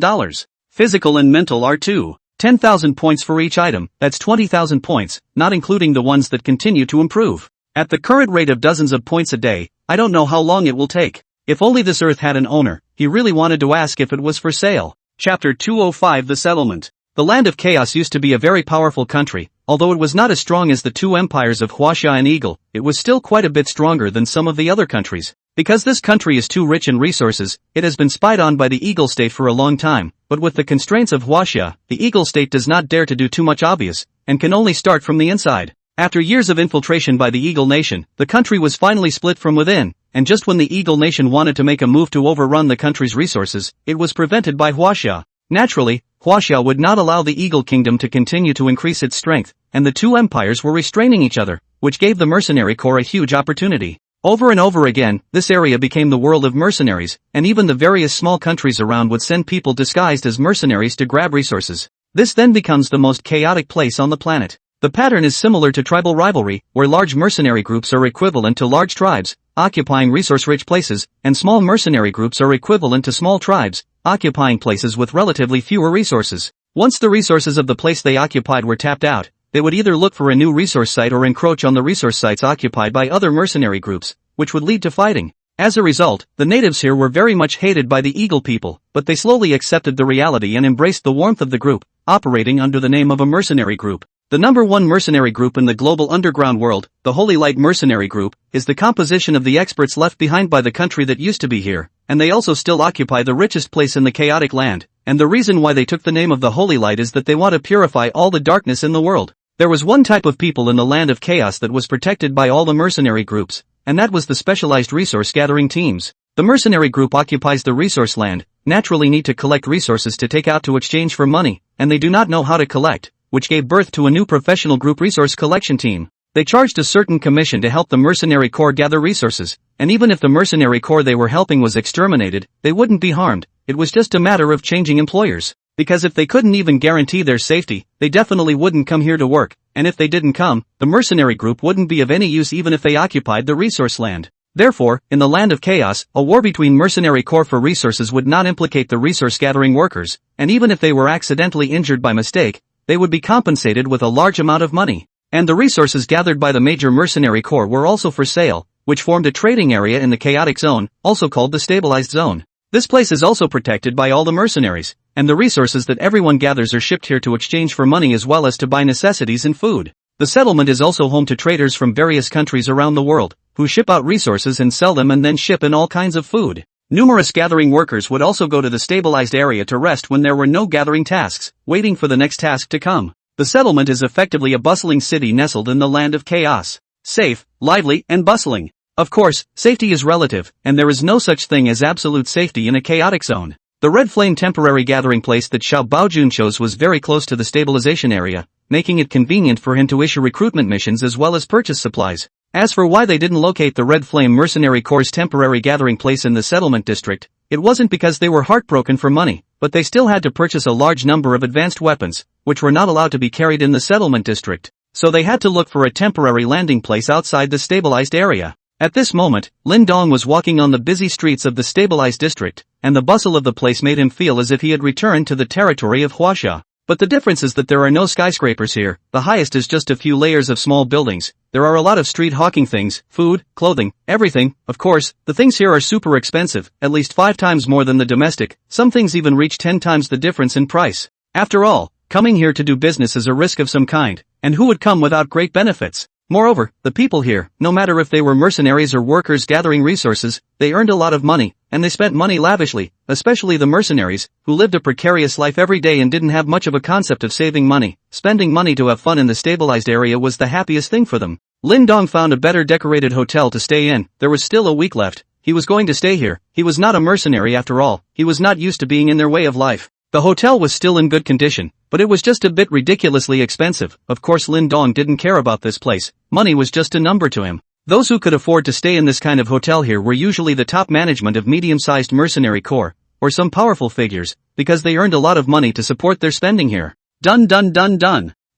Physical and mental are too. 10,000 points for each item, that's 20,000 points, not including the ones that continue to improve. At the current rate of dozens of points a day, I don't know how long it will take. If only this earth had an owner, he really wanted to ask if it was for sale. Chapter 205 The Settlement. The Land of Chaos used to be a very powerful country, although it was not as strong as the two empires of Huaxia and Eagle, it was still quite a bit stronger than some of the other countries. Because this country is too rich in resources, it has been spied on by the Eagle State for a long time, but with the constraints of Huaxia, the Eagle State does not dare to do too much obvious, and can only start from the inside. After years of infiltration by the Eagle Nation, the country was finally split from within, and just when the Eagle Nation wanted to make a move to overrun the country's resources, it was prevented by Huaxia. Naturally, Huaxia would not allow the Eagle Kingdom to continue to increase its strength, and the two empires were restraining each other, which gave the mercenary corps a huge opportunity. Over and over again, this area became the world of mercenaries, and even the various small countries around would send people disguised as mercenaries to grab resources. This then becomes the most chaotic place on the planet. The pattern is similar to tribal rivalry, where large mercenary groups are equivalent to large tribes, occupying resource-rich places, and small mercenary groups are equivalent to small tribes, occupying places with relatively fewer resources. Once the resources of the place they occupied were tapped out, they would either look for a new resource site or encroach on the resource sites occupied by other mercenary groups, which would lead to fighting. As a result, the natives here were very much hated by the Eagle people, but they slowly accepted the reality and embraced the warmth of the group, operating under the name of a mercenary group. The number one mercenary group in the global underground world, the Holy Light Mercenary Group, is the composition of the experts left behind by the country that used to be here, and they also still occupy the richest place in the chaotic land, and the reason why they took the name of the Holy Light is that they want to purify all the darkness in the world. There was one type of people in the land of chaos that was protected by all the mercenary groups, and that was the specialized resource gathering teams. The mercenary group occupies the resource land, naturally need to collect resources to take out to exchange for money, and they do not know how to collect, which gave birth to a new professional group resource collection team. They charged a certain commission to help the mercenary corps gather resources, and even if the mercenary corps they were helping was exterminated, they wouldn't be harmed, it was just a matter of changing employers. Because if they couldn't even guarantee their safety, they definitely wouldn't come here to work, and if they didn't come, the mercenary group wouldn't be of any use even if they occupied the resource land. Therefore, in the land of chaos, a war between mercenary corps for resources would not implicate the resource gathering workers, and even if they were accidentally injured by mistake, they would be compensated with a large amount of money. And the resources gathered by the major mercenary corps were also for sale, which formed a trading area in the chaotic zone, also called the stabilized zone. This place is also protected by all the mercenaries, and the resources that everyone gathers are shipped here to exchange for money as well as to buy necessities and food. The settlement is also home to traders from various countries around the world, who ship out resources and sell them and then ship in all kinds of food. Numerous gathering workers would also go to the stabilized area to rest when there were no gathering tasks, waiting for the next task to come. The settlement is effectively a bustling city nestled in the land of chaos. Safe, lively, and bustling. Of course, safety is relative, and there is no such thing as absolute safety in a chaotic zone. The Red Flame temporary gathering place that Xiao Baojun chose was very close to the stabilization area, making it convenient for him to issue recruitment missions as well as purchase supplies. As for why they didn't locate the Red Flame Mercenary Corps' temporary gathering place in the settlement district, it wasn't because they were heartbroken for money, but they still had to purchase a large number of advanced weapons, which were not allowed to be carried in the settlement district, so they had to look for a temporary landing place outside the stabilized area. At this moment, Lin Dong was walking on the busy streets of the stabilized district, and the bustle of the place made him feel as if he had returned to the territory of Huaxia. But the difference is that there are no skyscrapers here, the highest is just a few layers of small buildings. There are a lot of street hawking things, food, clothing, everything. Of course, the things here are super expensive, at least 5 times more than the domestic, some things even reach 10 times the difference in price. After all, coming here to do business is a risk of some kind, and who would come without great benefits? Moreover, the people here, no matter if they were mercenaries or workers gathering resources, they earned a lot of money, and they spent money lavishly, especially the mercenaries, who lived a precarious life every day and didn't have much of a concept of saving money. Spending money to have fun in the stabilized area was the happiest thing for them. Lin Dong found a better decorated hotel to stay in. There was still a week left. He was going to stay here. He was not a mercenary after all. He was not used to being in their way of life. The hotel was still in good condition, but it was just a bit ridiculously expensive. Of course Lin Dong didn't care about this place. Money was just a number to him. Those who could afford to stay in this kind of hotel here were usually the top management of medium-sized mercenary corps, or some powerful figures, because they earned a lot of money to support their spending here. Dun.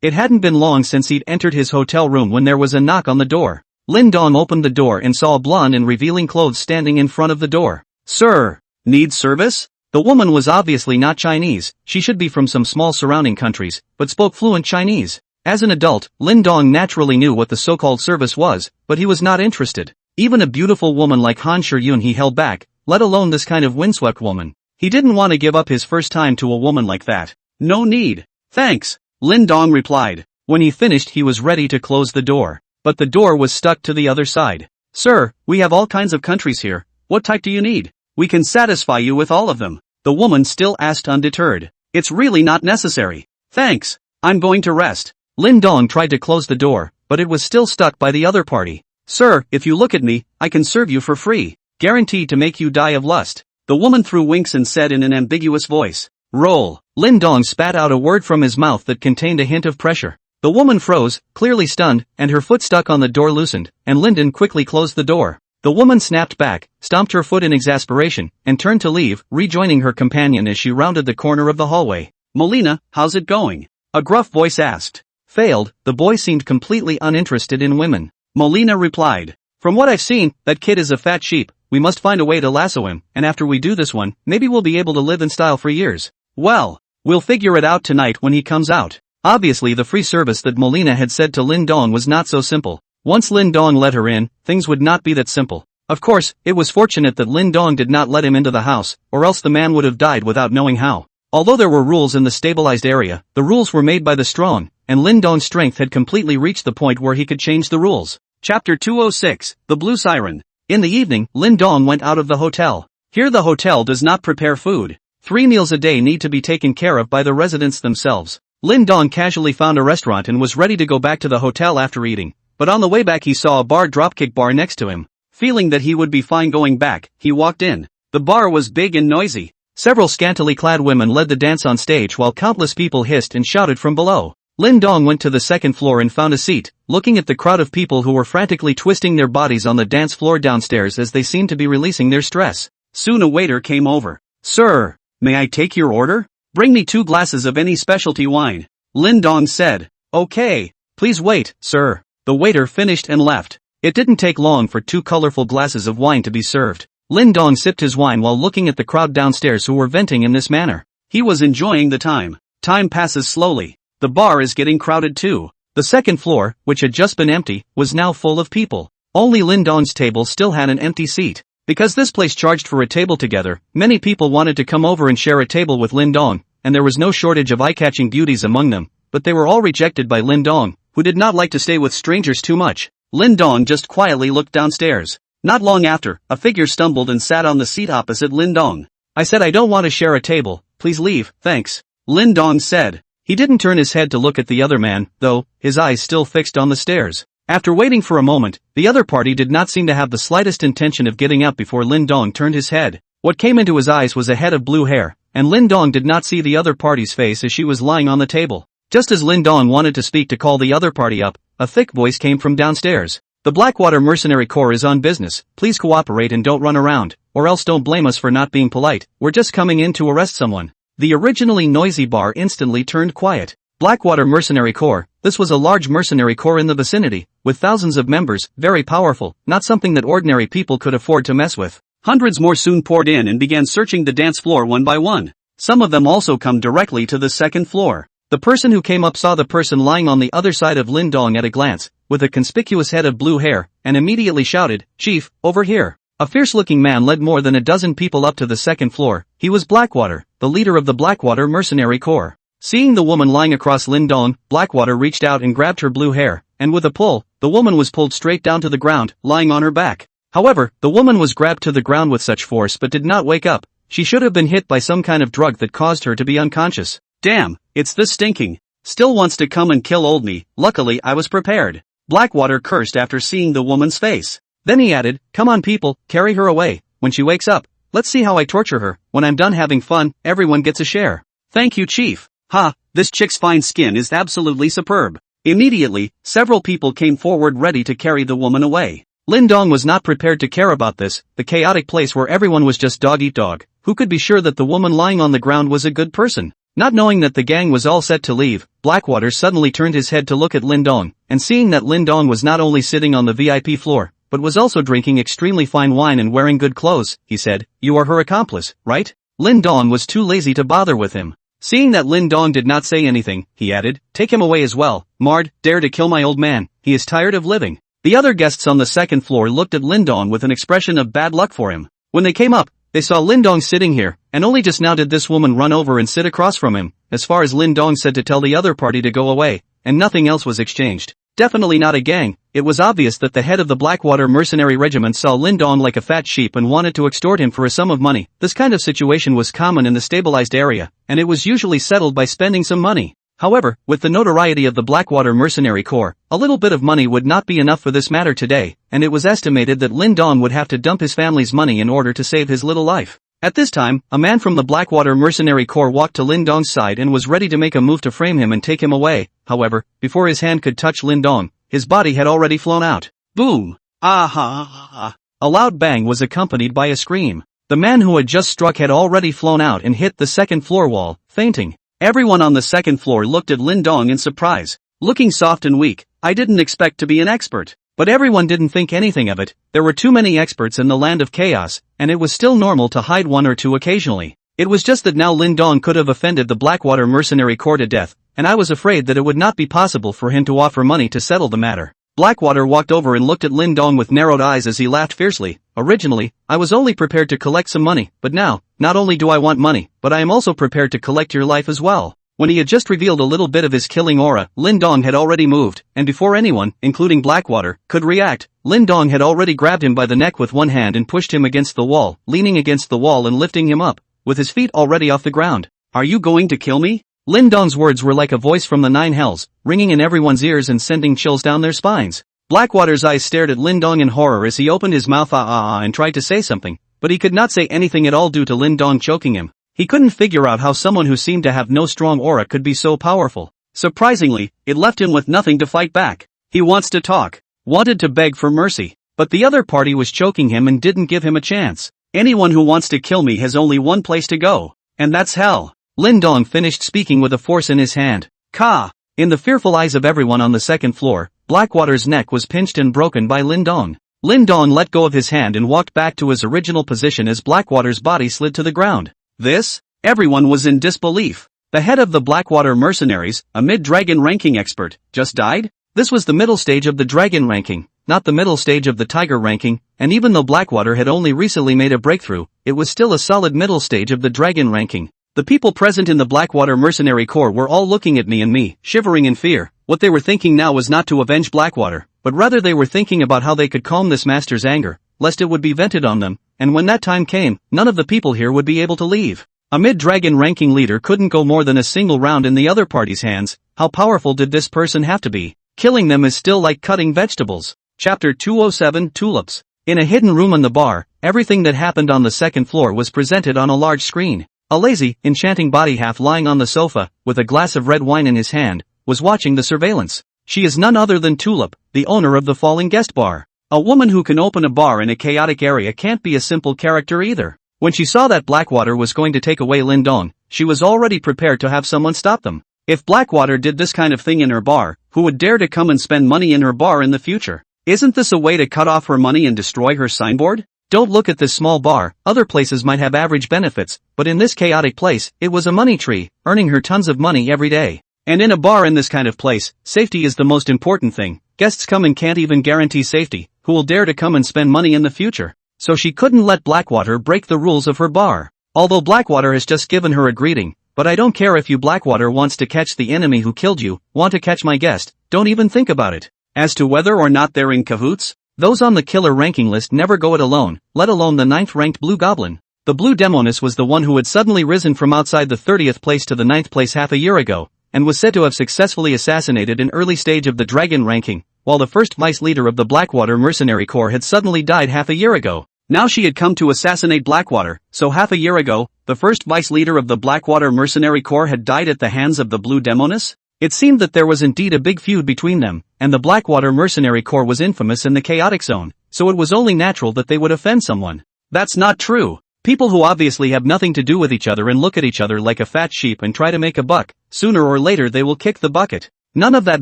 It hadn't been long since he'd entered his hotel room when there was a knock on the door. Lin Dong opened the door and saw a blonde in revealing clothes standing in front of the door. "Sir, need service?" The woman was obviously not Chinese. She should be from some small surrounding countries, but spoke fluent Chinese. As an adult, Lin Dong naturally knew what the so-called service was, but he was not interested. Even a beautiful woman like Han Shiyun he held back, let alone this kind of windswept woman. He didn't want to give up his first time to a woman like that. "No need. Thanks," Lin Dong replied. When he finished he was ready to close the door, but the door was stuck to the other side. "Sir, we have all kinds of countries here. What type do you need? We can satisfy you with all of them," the woman still asked undeterred. "It's really not necessary. Thanks. I'm going to rest." Lin Dong tried to close the door, but it was still stuck by the other party. "Sir, if you look at me, I can serve you for free. Guaranteed to make you die of lust," the woman threw winks and said in an ambiguous voice. "Roll." Lin Dong spat out a word from his mouth that contained a hint of pressure. The woman froze, clearly stunned, and her foot stuck on the door loosened, and Linden quickly closed the door. The woman snapped back, stomped her foot in exasperation, and turned to leave, rejoining her companion as she rounded the corner of the hallway. "Molina, how's it going?" a gruff voice asked. Failed, the boy seemed completely uninterested in women. Molina replied, "From what I've seen, that kid is a fat sheep. We must find a way to lasso him, and after we do this one, maybe we'll be able to live in style for years." "Well, we'll figure it out tonight when he comes out." Obviously the free service that Molina had said to Lin Dong was not so simple. Once Lin Dong let her in, things would not be that simple. Of course, it was fortunate that Lin Dong did not let him into the house, or else the man would have died without knowing how. Although there were rules in the stabilized area, the rules were made by the strong, and Lin Dong's strength had completely reached the point where he could change the rules. Chapter 206, The Blue Siren. In the evening, Lin Dong went out of the hotel. Here the hotel does not prepare food. 3 meals a day need to be taken care of by the residents themselves. Lin Dong casually found a restaurant and was ready to go back to the hotel after eating, but on the way back he saw a dropkick bar next to him. Feeling that he would be fine going back, he walked in. The bar was big and noisy. Several scantily clad women led the dance on stage while countless people hissed and shouted from below. Lin Dong went to the second floor and found a seat, looking at the crowd of people who were frantically twisting their bodies on the dance floor downstairs as they seemed to be releasing their stress. Soon a waiter came over. "Sir, may I take your order? Bring me 2 glasses of any specialty wine," Lin Dong said. "Okay, please wait, sir." The waiter finished and left. It didn't take long for 2 colorful glasses of wine to be served. Lin Dong sipped his wine while looking at the crowd downstairs who were venting in this manner. He was enjoying the time. Time passes slowly. The bar is getting crowded too. The second floor, which had just been empty, was now full of people. Only Lin Dong's table still had an empty seat. Because this place charged for a table together, many people wanted to come over and share a table with Lin Dong, and there was no shortage of eye-catching beauties among them, but they were all rejected by Lin Dong, who did not like to stay with strangers too much. Lin Dong just quietly looked downstairs. Not long after, a figure stumbled and sat on the seat opposite Lin Dong. "I said I don't want to share a table, please leave, thanks," Lin Dong said. He didn't turn his head to look at the other man, though, his eyes still fixed on the stairs. After waiting for a moment, the other party did not seem to have the slightest intention of getting up before Lin Dong turned his head. What came into his eyes was a head of blue hair, and Lin Dong did not see the other party's face as she was lying on the table. Just as Lin Dong wanted to speak to call the other party up, a thick voice came from downstairs. "The Blackwater Mercenary Corps is on business, please cooperate and don't run around, or else don't blame us for not being polite, we're just coming in to arrest someone." The originally noisy bar instantly turned quiet. Blackwater Mercenary Corps, this was a large mercenary corps in the vicinity, with thousands of members, very powerful, not something that ordinary people could afford to mess with. Hundreds more soon poured in and began searching the dance floor one by one. Some of them also come directly to the second floor. The person who came up saw the person lying on the other side of Lin Dong at a glance, with a conspicuous head of blue hair, and immediately shouted, "Chief, over here." A fierce-looking man led more than a dozen people up to the second floor. He was Blackwater, the leader of the Blackwater Mercenary Corps. Seeing the woman lying across Lin Dong, Blackwater reached out and grabbed her blue hair, and with a pull, the woman was pulled straight down to the ground, lying on her back. However, the woman was grabbed to the ground with such force but did not wake up. She should have been hit by some kind of drug that caused her to be unconscious. Damn, it's this stinking. Still wants to come and kill old me. Luckily I was prepared. Blackwater cursed after seeing the woman's face. Then he added, come on people, carry her away. When she wakes up, let's see how I torture her. When I'm done having fun, everyone gets a share. Thank you, Chief. Ha, this chick's fine skin is absolutely superb. Immediately, several people came forward ready to carry the woman away. Lin Dong was not prepared to care about this, the chaotic place where everyone was just dog eat dog. Who could be sure that the woman lying on the ground was a good person? Not knowing that the gang was all set to leave, Blackwater suddenly turned his head to look at Lin Dong, and seeing that Lin Dong was not only sitting on the VIP floor, but was also drinking extremely fine wine and wearing good clothes, he said, you are her accomplice, right? Lin Dong was too lazy to bother with him. Seeing that Lin Dong did not say anything, he added, take him away as well. Mard, dare to kill my old man, he is tired of living. The other guests on the second floor looked at Lin Dong with an expression of bad luck for him. When they came up, they saw Lin Dong sitting here, and only just now did this woman run over and sit across from him, as far as Lin Dong said to tell the other party to go away, and nothing else was exchanged. Definitely not a gang. It was obvious that the head of the Blackwater mercenary regiment saw Lin Dong like a fat sheep and wanted to extort him for a sum of money. This kind of situation was common in the stabilized area, and it was usually settled by spending some money. However, with the notoriety of the Blackwater Mercenary Corps, a little bit of money would not be enough for this matter today, and it was estimated that Lin Dong would have to dump his family's money in order to save his little life. At this time, a man from the Blackwater Mercenary Corps walked to Lin Dong's side and was ready to make a move to frame him and take him away. However, before his hand could touch Lin Dong, his body had already flown out. Boom! Ah-ha! A loud bang was accompanied by a scream. The man who had just struck had already flown out and hit the second floor wall, fainting. Everyone on the second floor looked at Lin Dong in surprise. Looking soft and weak, I didn't expect to be an expert. But everyone didn't think anything of it. There were too many experts in the land of chaos, and it was still normal to hide one or two occasionally. It was just that now Lin Dong could have offended the Blackwater Mercenary Corps to death, and I was afraid that it would not be possible for him to offer money to settle the matter. Blackwater walked over and looked at Lin Dong with narrowed eyes as he laughed fiercely. Originally, I was only prepared to collect some money, but now, not only do I want money, but I am also prepared to collect your life as well. When he had just revealed a little bit of his killing aura, Lin Dong had already moved, and before anyone, including Blackwater, could react, Lin Dong had already grabbed him by the neck with one hand and pushed him against the wall, leaning against the wall and lifting him up, with his feet already off the ground. Are you going to kill me? Lin Dong's words were like a voice from the nine hells, ringing in everyone's ears and sending chills down their spines. Blackwater's eyes stared at Lin Dong in horror as he opened his mouth and tried to say something, but he could not say anything at all due to Lin Dong choking him. He couldn't figure out how someone who seemed to have no strong aura could be so powerful. Surprisingly, it left him with nothing to fight back. He wants to talk, wanted to beg for mercy, but the other party was choking him and didn't give him a chance. Anyone who wants to kill me has only one place to go, and that's hell. Lin Dong finished speaking with a force in his hand. Ka! In the fearful eyes of everyone on the second floor, Blackwater's neck was pinched and broken by Lin Dong. Lin Dong let go of his hand and walked back to his original position as Blackwater's body slid to the ground. This? Everyone was in disbelief. The head of the Blackwater mercenaries, a mid-dragon ranking expert, just died? This was the middle stage of the dragon ranking, not the middle stage of the tiger ranking, and even though Blackwater had only recently made a breakthrough, it was still a solid middle stage of the dragon ranking. The people present in the Blackwater Mercenary Corps were all looking at me, shivering in fear. What they were thinking now was not to avenge Blackwater, but rather they were thinking about how they could calm this master's anger, lest it would be vented on them, and when that time came, none of the people here would be able to leave. A mid-dragon ranking leader couldn't go more than a single round in the other party's hands. How powerful did this person have to be? Killing them is still like cutting vegetables. Chapter 207 Tulips. In a hidden room on the bar, everything that happened on the second floor was presented on a large screen. A lazy, enchanting body half lying on the sofa, with a glass of red wine in his hand, was watching the surveillance. She is none other than Tulip, the owner of the Falling Guest Bar. A woman who can open a bar in a chaotic area can't be a simple character either. When she saw that Blackwater was going to take away Lin Dong, she was already prepared to have someone stop them. If Blackwater did this kind of thing in her bar, who would dare to come and spend money in her bar in the future? Isn't this a way to cut off her money and destroy her signboard? Don't look at this small bar, other places might have average benefits, but in this chaotic place, it was a money tree, earning her tons of money every day. And in a bar in this kind of place, safety is the most important thing. Guests come and can't even guarantee safety. Who will dare to come and spend money in the future? So she couldn't let Blackwater break the rules of her bar. Although Blackwater has just given her a greeting, but I don't care if you Blackwater wants to catch the enemy who killed you, want to catch my guest, don't even think about it. As to whether or not they're in cahoots, those on the killer ranking list never go it alone, let alone the 9th-ranked Blue Goblin. The Blue Demoness was the one who had suddenly risen from outside the 30th place to the 9th place half a year ago, and was said to have successfully assassinated an early stage of the dragon ranking, while the first vice leader of the Blackwater Mercenary Corps had suddenly died half a year ago. Now she had come to assassinate Blackwater, so half a year ago, the first vice leader of the Blackwater Mercenary Corps had died at the hands of the Blue Demoness? It seemed that there was indeed a big feud between them, and the Blackwater Mercenary Corps was infamous in the chaotic zone, so it was only natural that they would offend someone. That's not true. People who obviously have nothing to do with each other and look at each other like a fat sheep and try to make a buck, sooner or later they will kick the bucket. None of that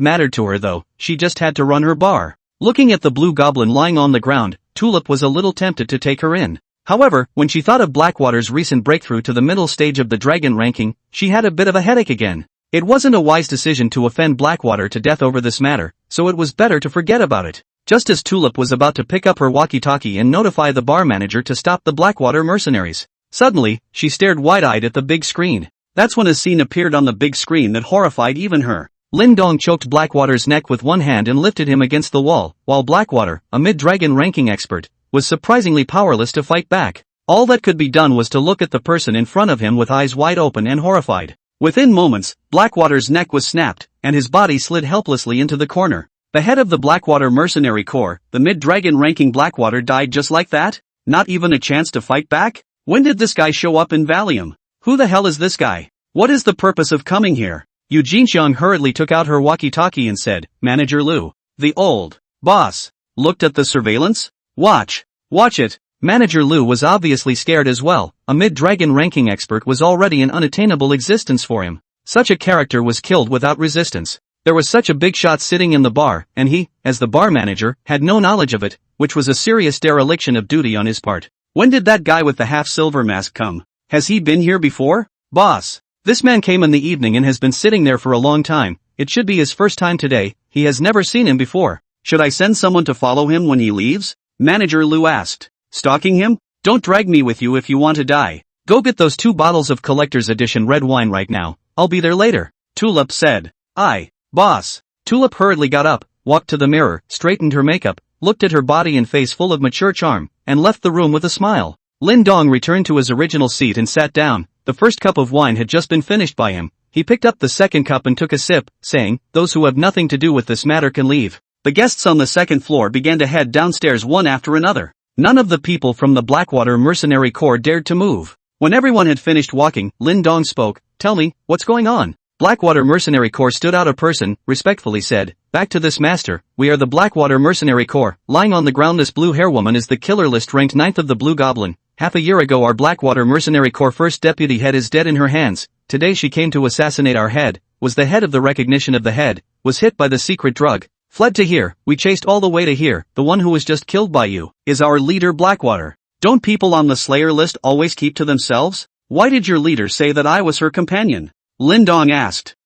mattered to her though, she just had to run her bar. Looking at the Blue Goblin lying on the ground, Tulip was a little tempted to take her in. However, when she thought of Blackwater's recent breakthrough to the middle stage of the dragon ranking, she had a bit of a headache again. It wasn't a wise decision to offend Blackwater to death over this matter, so it was better to forget about it. Just as Tulip was about to pick up her walkie-talkie and notify the bar manager to stop the Blackwater mercenaries, suddenly, she stared wide-eyed at the big screen. That's when a scene appeared on the big screen that horrified even her. Lin Dong choked Blackwater's neck with one hand and lifted him against the wall, while Blackwater, a mid-dragon ranking expert, was surprisingly powerless to fight back. All that could be done was to look at the person in front of him with eyes wide open and horrified. Within moments, Blackwater's neck was snapped, and his body slid helplessly into the corner. The head of the Blackwater Mercenary Corps, the mid-dragon ranking Blackwater, died just like that? Not even a chance to fight back? When did this guy show up in Valium? Who the hell is this guy? What is the purpose of coming here? Eugene Xiang hurriedly took out her walkie-talkie and said, Manager Liu. The old boss looked at the surveillance. Watch it. Manager Liu was obviously scared as well. A mid-dragon ranking expert was already an unattainable existence for him. Such a character was killed without resistance. There was such a big shot sitting in the bar, and he, as the bar manager, had no knowledge of it, which was a serious dereliction of duty on his part. When did that guy with the half-silver mask come? Has he been here before? Boss. This man came in the evening and has been sitting there for a long time. It should be his first time today. He has never seen him before. Should I send someone to follow him when he leaves? Manager Liu asked. Stalking him? Don't drag me with you if you want to die. Go get those 2 bottles of collector's edition red wine right now. I'll be there later. Tulip said. Aye, boss. Tulip hurriedly got up, walked to the mirror, straightened her makeup, looked at her body and face full of mature charm, and left the room with a smile. Lin Dong returned to his original seat and sat down. The first cup of wine had just been finished by him. He picked up the second cup and took a sip, saying, Those who have nothing to do with this matter can leave. The guests on the second floor began to head downstairs one after another. None of the people from the Blackwater Mercenary Corps dared to move. When everyone had finished walking, Lin Dong spoke. Tell me, what's going on? Blackwater Mercenary Corps stood out a person, respectfully said, Back to this master, we are the Blackwater Mercenary Corps. Lying on the ground, this blue hair woman is the killer list ranked 9th of the Blue Goblin. Half a year ago our Blackwater Mercenary Corps first deputy head is dead in her hands. Today she came to assassinate our head, was the head of the recognition of the head, was hit by the secret drug, fled to here, we chased all the way to here, the one who was just killed by you, is our leader Blackwater. Don't people on the Slayer list always keep to themselves? Why did your leader say that I was her companion? Lin Dong asked.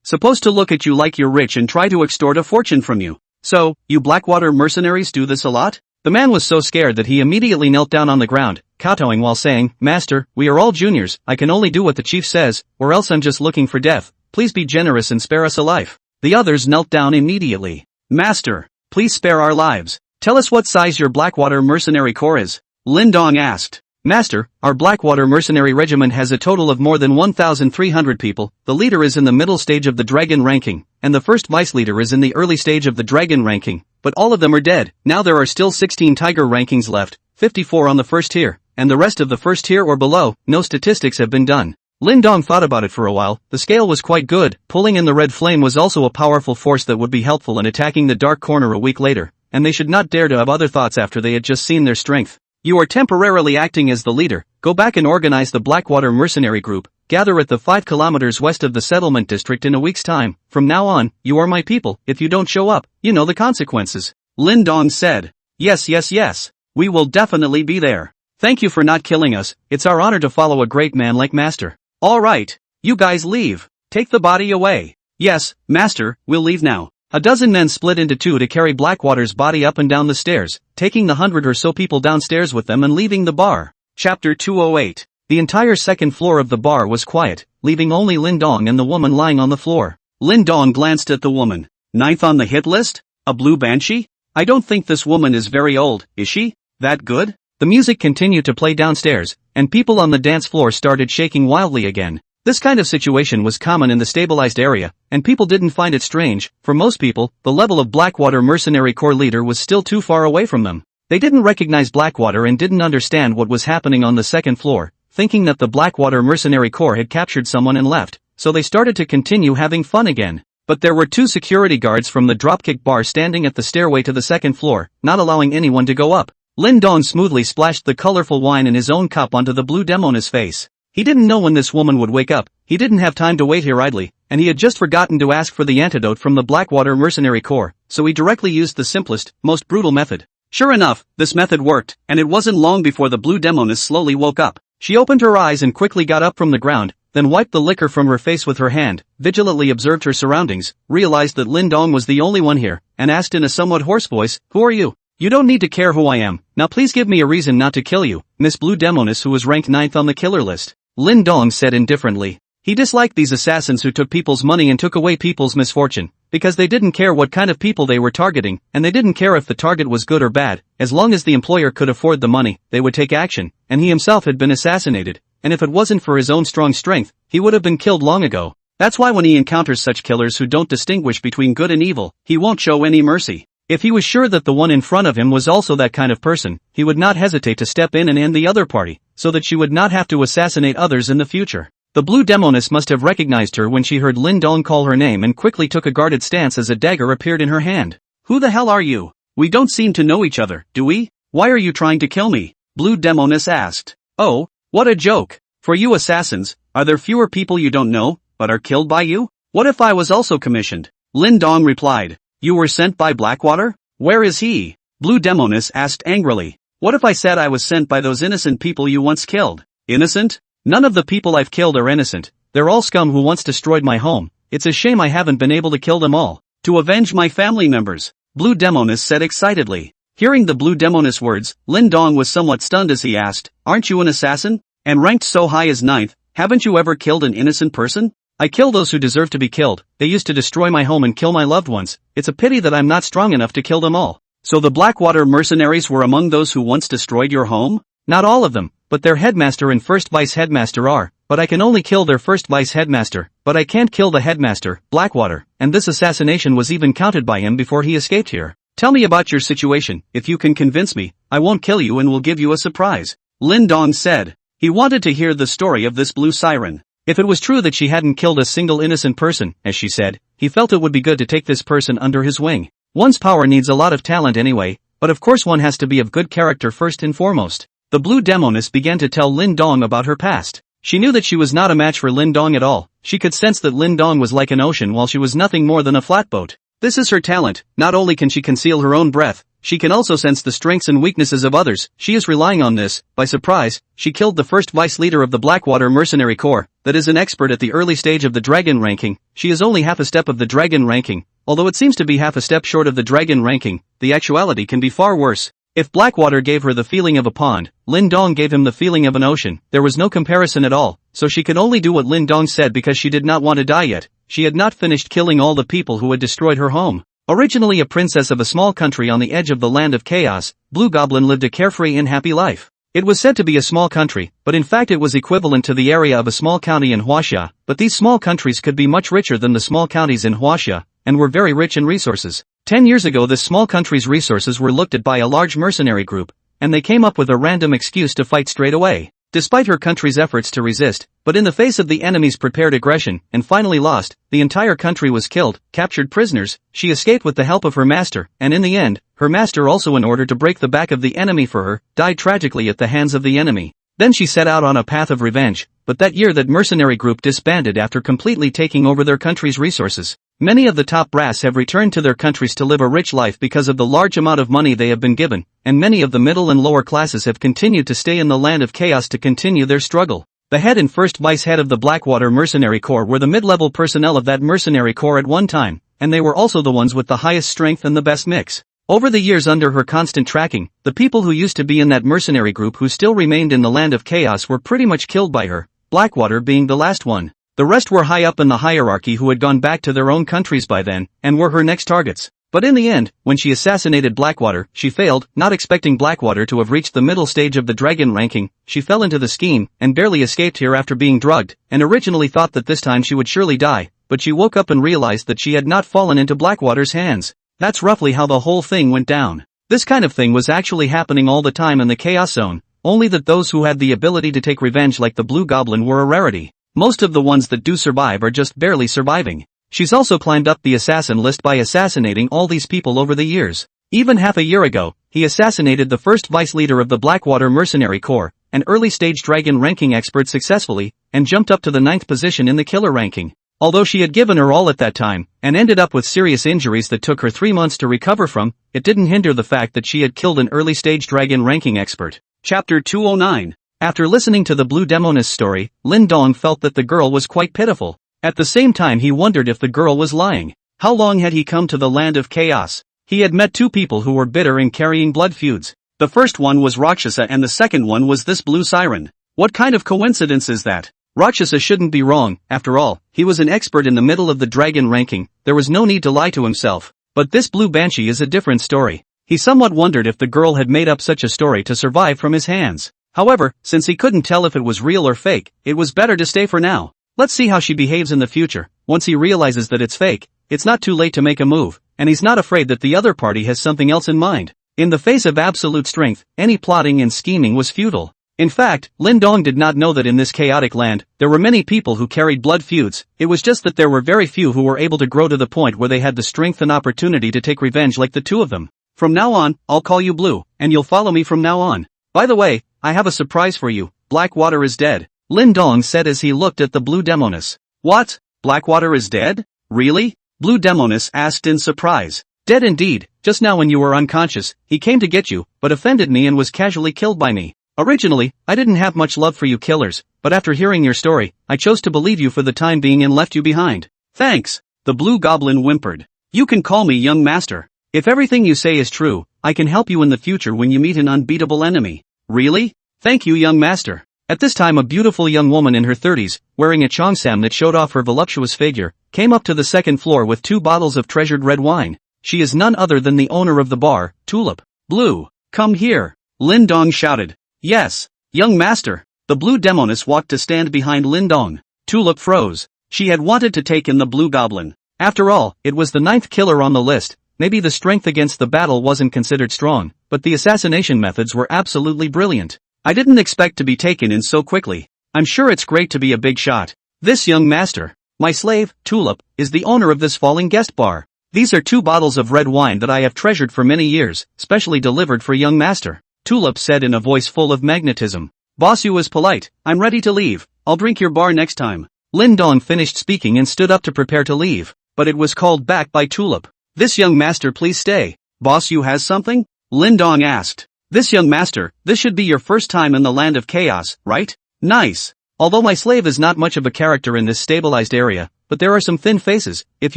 Supposed to look at you like you're rich and try to extort a fortune from you. So, you Blackwater mercenaries do this a lot? The man was so scared that he immediately knelt down on the ground, kowtowing while saying, Master, we are all juniors, I can only do what the chief says, or else I'm just looking for death, please be generous and spare us a life. The others knelt down immediately. Master, please spare our lives. Tell us what size your Blackwater Mercenary Corps is. Lin Dong asked. Master, our Blackwater Mercenary Regiment has a total of more than 1,300 people, the leader is in the middle stage of the dragon ranking, and the first vice leader is in the early stage of the dragon ranking, but all of them are dead. Now there are still 16 tiger rankings left, 54 on the first tier, and the rest of the first tier or below, no statistics have been done. Lin Dong thought about it for a while. The scale was quite good. Pulling in the red flame was also a powerful force that would be helpful in attacking the dark corner a week later, and they should not dare to have other thoughts after they had just seen their strength. You are temporarily acting as the leader. Go back and organize the Blackwater Mercenary Group. Gather at the 5 kilometers west of the settlement district in a week's time. From now on, you are my people. If you don't show up, you know the consequences. Lin Dong said. Yes. We will definitely be there. Thank you for not killing us. It's our honor to follow a great man like Master. All right. You guys leave. Take the body away. Yes, Master, we'll leave now. A dozen men split into 2 to carry Blackwater's body up and down the stairs, taking the 100 or so people downstairs with them and leaving the bar. Chapter 208. The entire second floor of the bar was quiet, leaving only Lin Dong and the woman lying on the floor. Lin Dong glanced at the woman. 9th on the hit list? A blue banshee? I don't think this woman is very old, is she? That good? The music continued to play downstairs, and people on the dance floor started shaking wildly again. This kind of situation was common in the stabilized area, and people didn't find it strange. For most people, the level of Blackwater Mercenary Corps leader was still too far away from them. They didn't recognize Blackwater and didn't understand what was happening on the second floor, thinking that the Blackwater Mercenary Corps had captured someone and left, so they started to continue having fun again. But there were two security guards from the dropkick bar standing at the stairway to the second floor, not allowing anyone to go up. Lin Dong smoothly splashed the colorful wine in his own cup onto the blue demoness face. He didn't know when this woman would wake up, he didn't have time to wait here idly, and he had just forgotten to ask for the antidote from the Blackwater Mercenary Corps, so he directly used the simplest, most brutal method. Sure enough, this method worked, and it wasn't long before the blue demoness slowly woke up. She opened her eyes and quickly got up from the ground, then wiped the liquor from her face with her hand, vigilantly observed her surroundings, realized that Lin Dong was the only one here, and asked in a somewhat hoarse voice, "Who are you? You don't need to care who I am, now please give me a reason not to kill you, Miss Blue Demoness, who was ranked 9th on the killer list." Lin Dong said indifferently. He disliked these assassins who took people's money and took away people's misfortune, because they didn't care what kind of people they were targeting, and they didn't care if the target was good or bad, as long as the employer could afford the money, they would take action, and he himself had been assassinated, and if it wasn't for his own strong strength, he would have been killed long ago. That's why when he encounters such killers who don't distinguish between good and evil, he won't show any mercy. If he was sure that the one in front of him was also that kind of person, he would not hesitate to step in and end the other party, so that she would not have to assassinate others in the future. The blue demoness must have recognized her when she heard Lin Dong call her name and quickly took a guarded stance as a dagger appeared in her hand. "Who the hell are you? We don't seem to know each other, do we? Why are you trying to kill me?" Blue demoness asked. "Oh, what a joke. For you assassins, are there fewer people you don't know, but are killed by you? What if I was also commissioned?" Lin Dong replied. "You were sent by Blackwater? Where is he?" Blue demoness asked angrily. "What if I said I was sent by those innocent people you once killed?" "Innocent? None of the people I've killed are innocent. They're all scum who once destroyed my home. It's a shame I haven't been able to kill them all, to avenge my family members," Blue demoness said excitedly. Hearing the blue demoness words, Lin Dong was somewhat stunned as he asked, "Aren't you an assassin? And ranked so high as 9th, haven't you ever killed an innocent person?" "I kill those who deserve to be killed. They used to destroy my home and kill my loved ones. It's a pity that I'm not strong enough to kill them all." "So the Blackwater mercenaries were among those who once destroyed your home?" "Not all of them, but their headmaster and first vice headmaster are, but I can only kill their first vice headmaster, but I can't kill the headmaster, Blackwater, and this assassination was even counted by him before he escaped here. Tell me about your situation. If you can convince me, I won't kill you and will give you a surprise," Lin Dong said. He wanted to hear the story of this blue siren. If it was true that she hadn't killed a single innocent person, as she said, he felt it would be good to take this person under his wing. One's power needs a lot of talent anyway, but of course one has to be of good character first and foremost. The blue demoness began to tell Lin Dong about her past. She knew that she was not a match for Lin Dong at all. She could sense that Lin Dong was like an ocean while she was nothing more than a flatboat. This is her talent. Not only can she conceal her own breath, she can also sense the strengths and weaknesses of others. She is relying on this. By surprise, she killed the first vice leader of the Blackwater Mercenary Corps, that is an expert at the early stage of the dragon ranking. She is only half a step of the dragon ranking. Although it seems to be half a step short of the dragon ranking, the actuality can be far worse. If Blackwater gave her the feeling of a pond, Lin Dong gave him the feeling of an ocean. There was no comparison at all, so she could only do what Lin Dong said because she did not want to die yet. She had not finished killing all the people who had destroyed her home. Originally a princess of a small country on the edge of the land of chaos, Blue Goblin lived a carefree and happy life. It was said to be a small country, but in fact it was equivalent to the area of a small county in Huaxia, but these small countries could be much richer than the small counties in Huaxia, and were very rich in resources. 10 years ago this small country's resources were looked at by a large mercenary group, and they came up with a random excuse to fight straight away. Despite her country's efforts to resist, but in the face of the enemy's prepared aggression, and finally lost, the entire country was killed, captured prisoners, she escaped with the help of her master, and in the end, her master also in order to break the back of the enemy for her, died tragically at the hands of the enemy. Then she set out on a path of revenge, but that year that mercenary group disbanded after completely taking over their country's resources. Many of the top brass have returned to their countries to live a rich life because of the large amount of money they have been given, and many of the middle and lower classes have continued to stay in the land of chaos to continue their struggle. The head and first vice head of the Blackwater Mercenary Corps were the mid-level personnel of that mercenary corps at one time, and they were also the ones with the highest strength and the best mix. Over the years under her constant tracking, the people who used to be in that mercenary group who still remained in the land of chaos were pretty much killed by her, Blackwater being the last one. The rest were high up in the hierarchy who had gone back to their own countries by then, and were her next targets. But in the end, when she assassinated Blackwater, she failed, not expecting Blackwater to have reached the middle stage of the dragon ranking. She fell into the scheme, and barely escaped here after being drugged, and originally thought that this time she would surely die, but she woke up and realized that she had not fallen into Blackwater's hands. That's roughly how the whole thing went down. This kind of thing was actually happening all the time in the Chaos Zone, only that those who had the ability to take revenge like the Blue Goblin were a rarity. Most of the ones that do survive are just barely surviving. She's also climbed up the assassin list by assassinating all these people over the years. Even half a year ago, he assassinated the first vice leader of the Blackwater Mercenary Corps, an early-stage dragon ranking expert successfully, and jumped up to the 9th position in the killer ranking. Although she had given her all at that time, and ended up with serious injuries that took her 3 months to recover from, it didn't hinder the fact that she had killed an early-stage dragon ranking expert. Chapter 209. After listening to the Blue Demoness story, Lin Dong felt that the girl was quite pitiful. At the same time he wondered if the girl was lying. How long had he come to the land of chaos? He had met 2 people who were bitter and carrying blood feuds. The first one was Rakshasa and the second one was this blue siren. What kind of coincidence is that? Rakshasa shouldn't be wrong, after all, he was an expert in the middle of the dragon ranking, there was no need to lie to himself. But this blue banshee is a different story. He somewhat wondered if the girl had made up such a story to survive from his hands. However, since he couldn't tell if it was real or fake, it was better to stay for now. Let's see how she behaves in the future. Once he realizes that it's fake, it's not too late to make a move, and he's not afraid that the other party has something else in mind. In the face of absolute strength, any plotting and scheming was futile. In fact, Lin Dong did not know that in this chaotic land, there were many people who carried blood feuds, it was just that there were very few who were able to grow to the point where they had the strength and opportunity to take revenge like the 2 of them. From now on, I'll call you Blue, and you'll follow me from now on. By the way, I have a surprise for you, Blackwater is dead. Lin Dong said as he looked at the Blue Demoness. What? Blackwater is dead? Really? Blue Demoness asked in surprise. Dead indeed, just now when you were unconscious, he came to get you, but offended me and was casually killed by me. Originally, I didn't have much love for you killers, but after hearing your story, I chose to believe you for the time being and left you behind. Thanks, the Blue Goblin whimpered. You can call me young master. If everything you say is true, I can help you in the future when you meet an unbeatable enemy. Really? Thank you young master. At this time a beautiful young woman in her 30s, wearing a cheongsam that showed off her voluptuous figure, came up to the 2nd floor with 2 bottles of treasured red wine. She is none other than the owner of the bar, Tulip. Blue, come here. Lin Dong shouted. Yes, young master. The Blue Demoness walked to stand behind Lin Dong. Tulip froze. She had wanted to take in the Blue Goblin. After all, it was the 9th killer on the list. Maybe the strength against the battle wasn't considered strong, but the assassination methods were absolutely brilliant. I didn't expect to be taken in so quickly. I'm sure it's great to be a big shot. This young master, my slave, Tulip, is the owner of this falling guest bar. These are 2 bottles of red wine that I have treasured for many years, specially delivered for young master. Tulip said in a voice full of magnetism. Boss you is polite, I'm ready to leave, I'll drink your bar next time. Lin Dong finished speaking and stood up to prepare to leave, but it was called back by Tulip. This young master please stay. Boss you has something? Lin Dong asked. This young master, this should be your first time in the land of chaos, right? Nice. Although my slave is not much of a character in this stabilized area, but there are some thin faces, if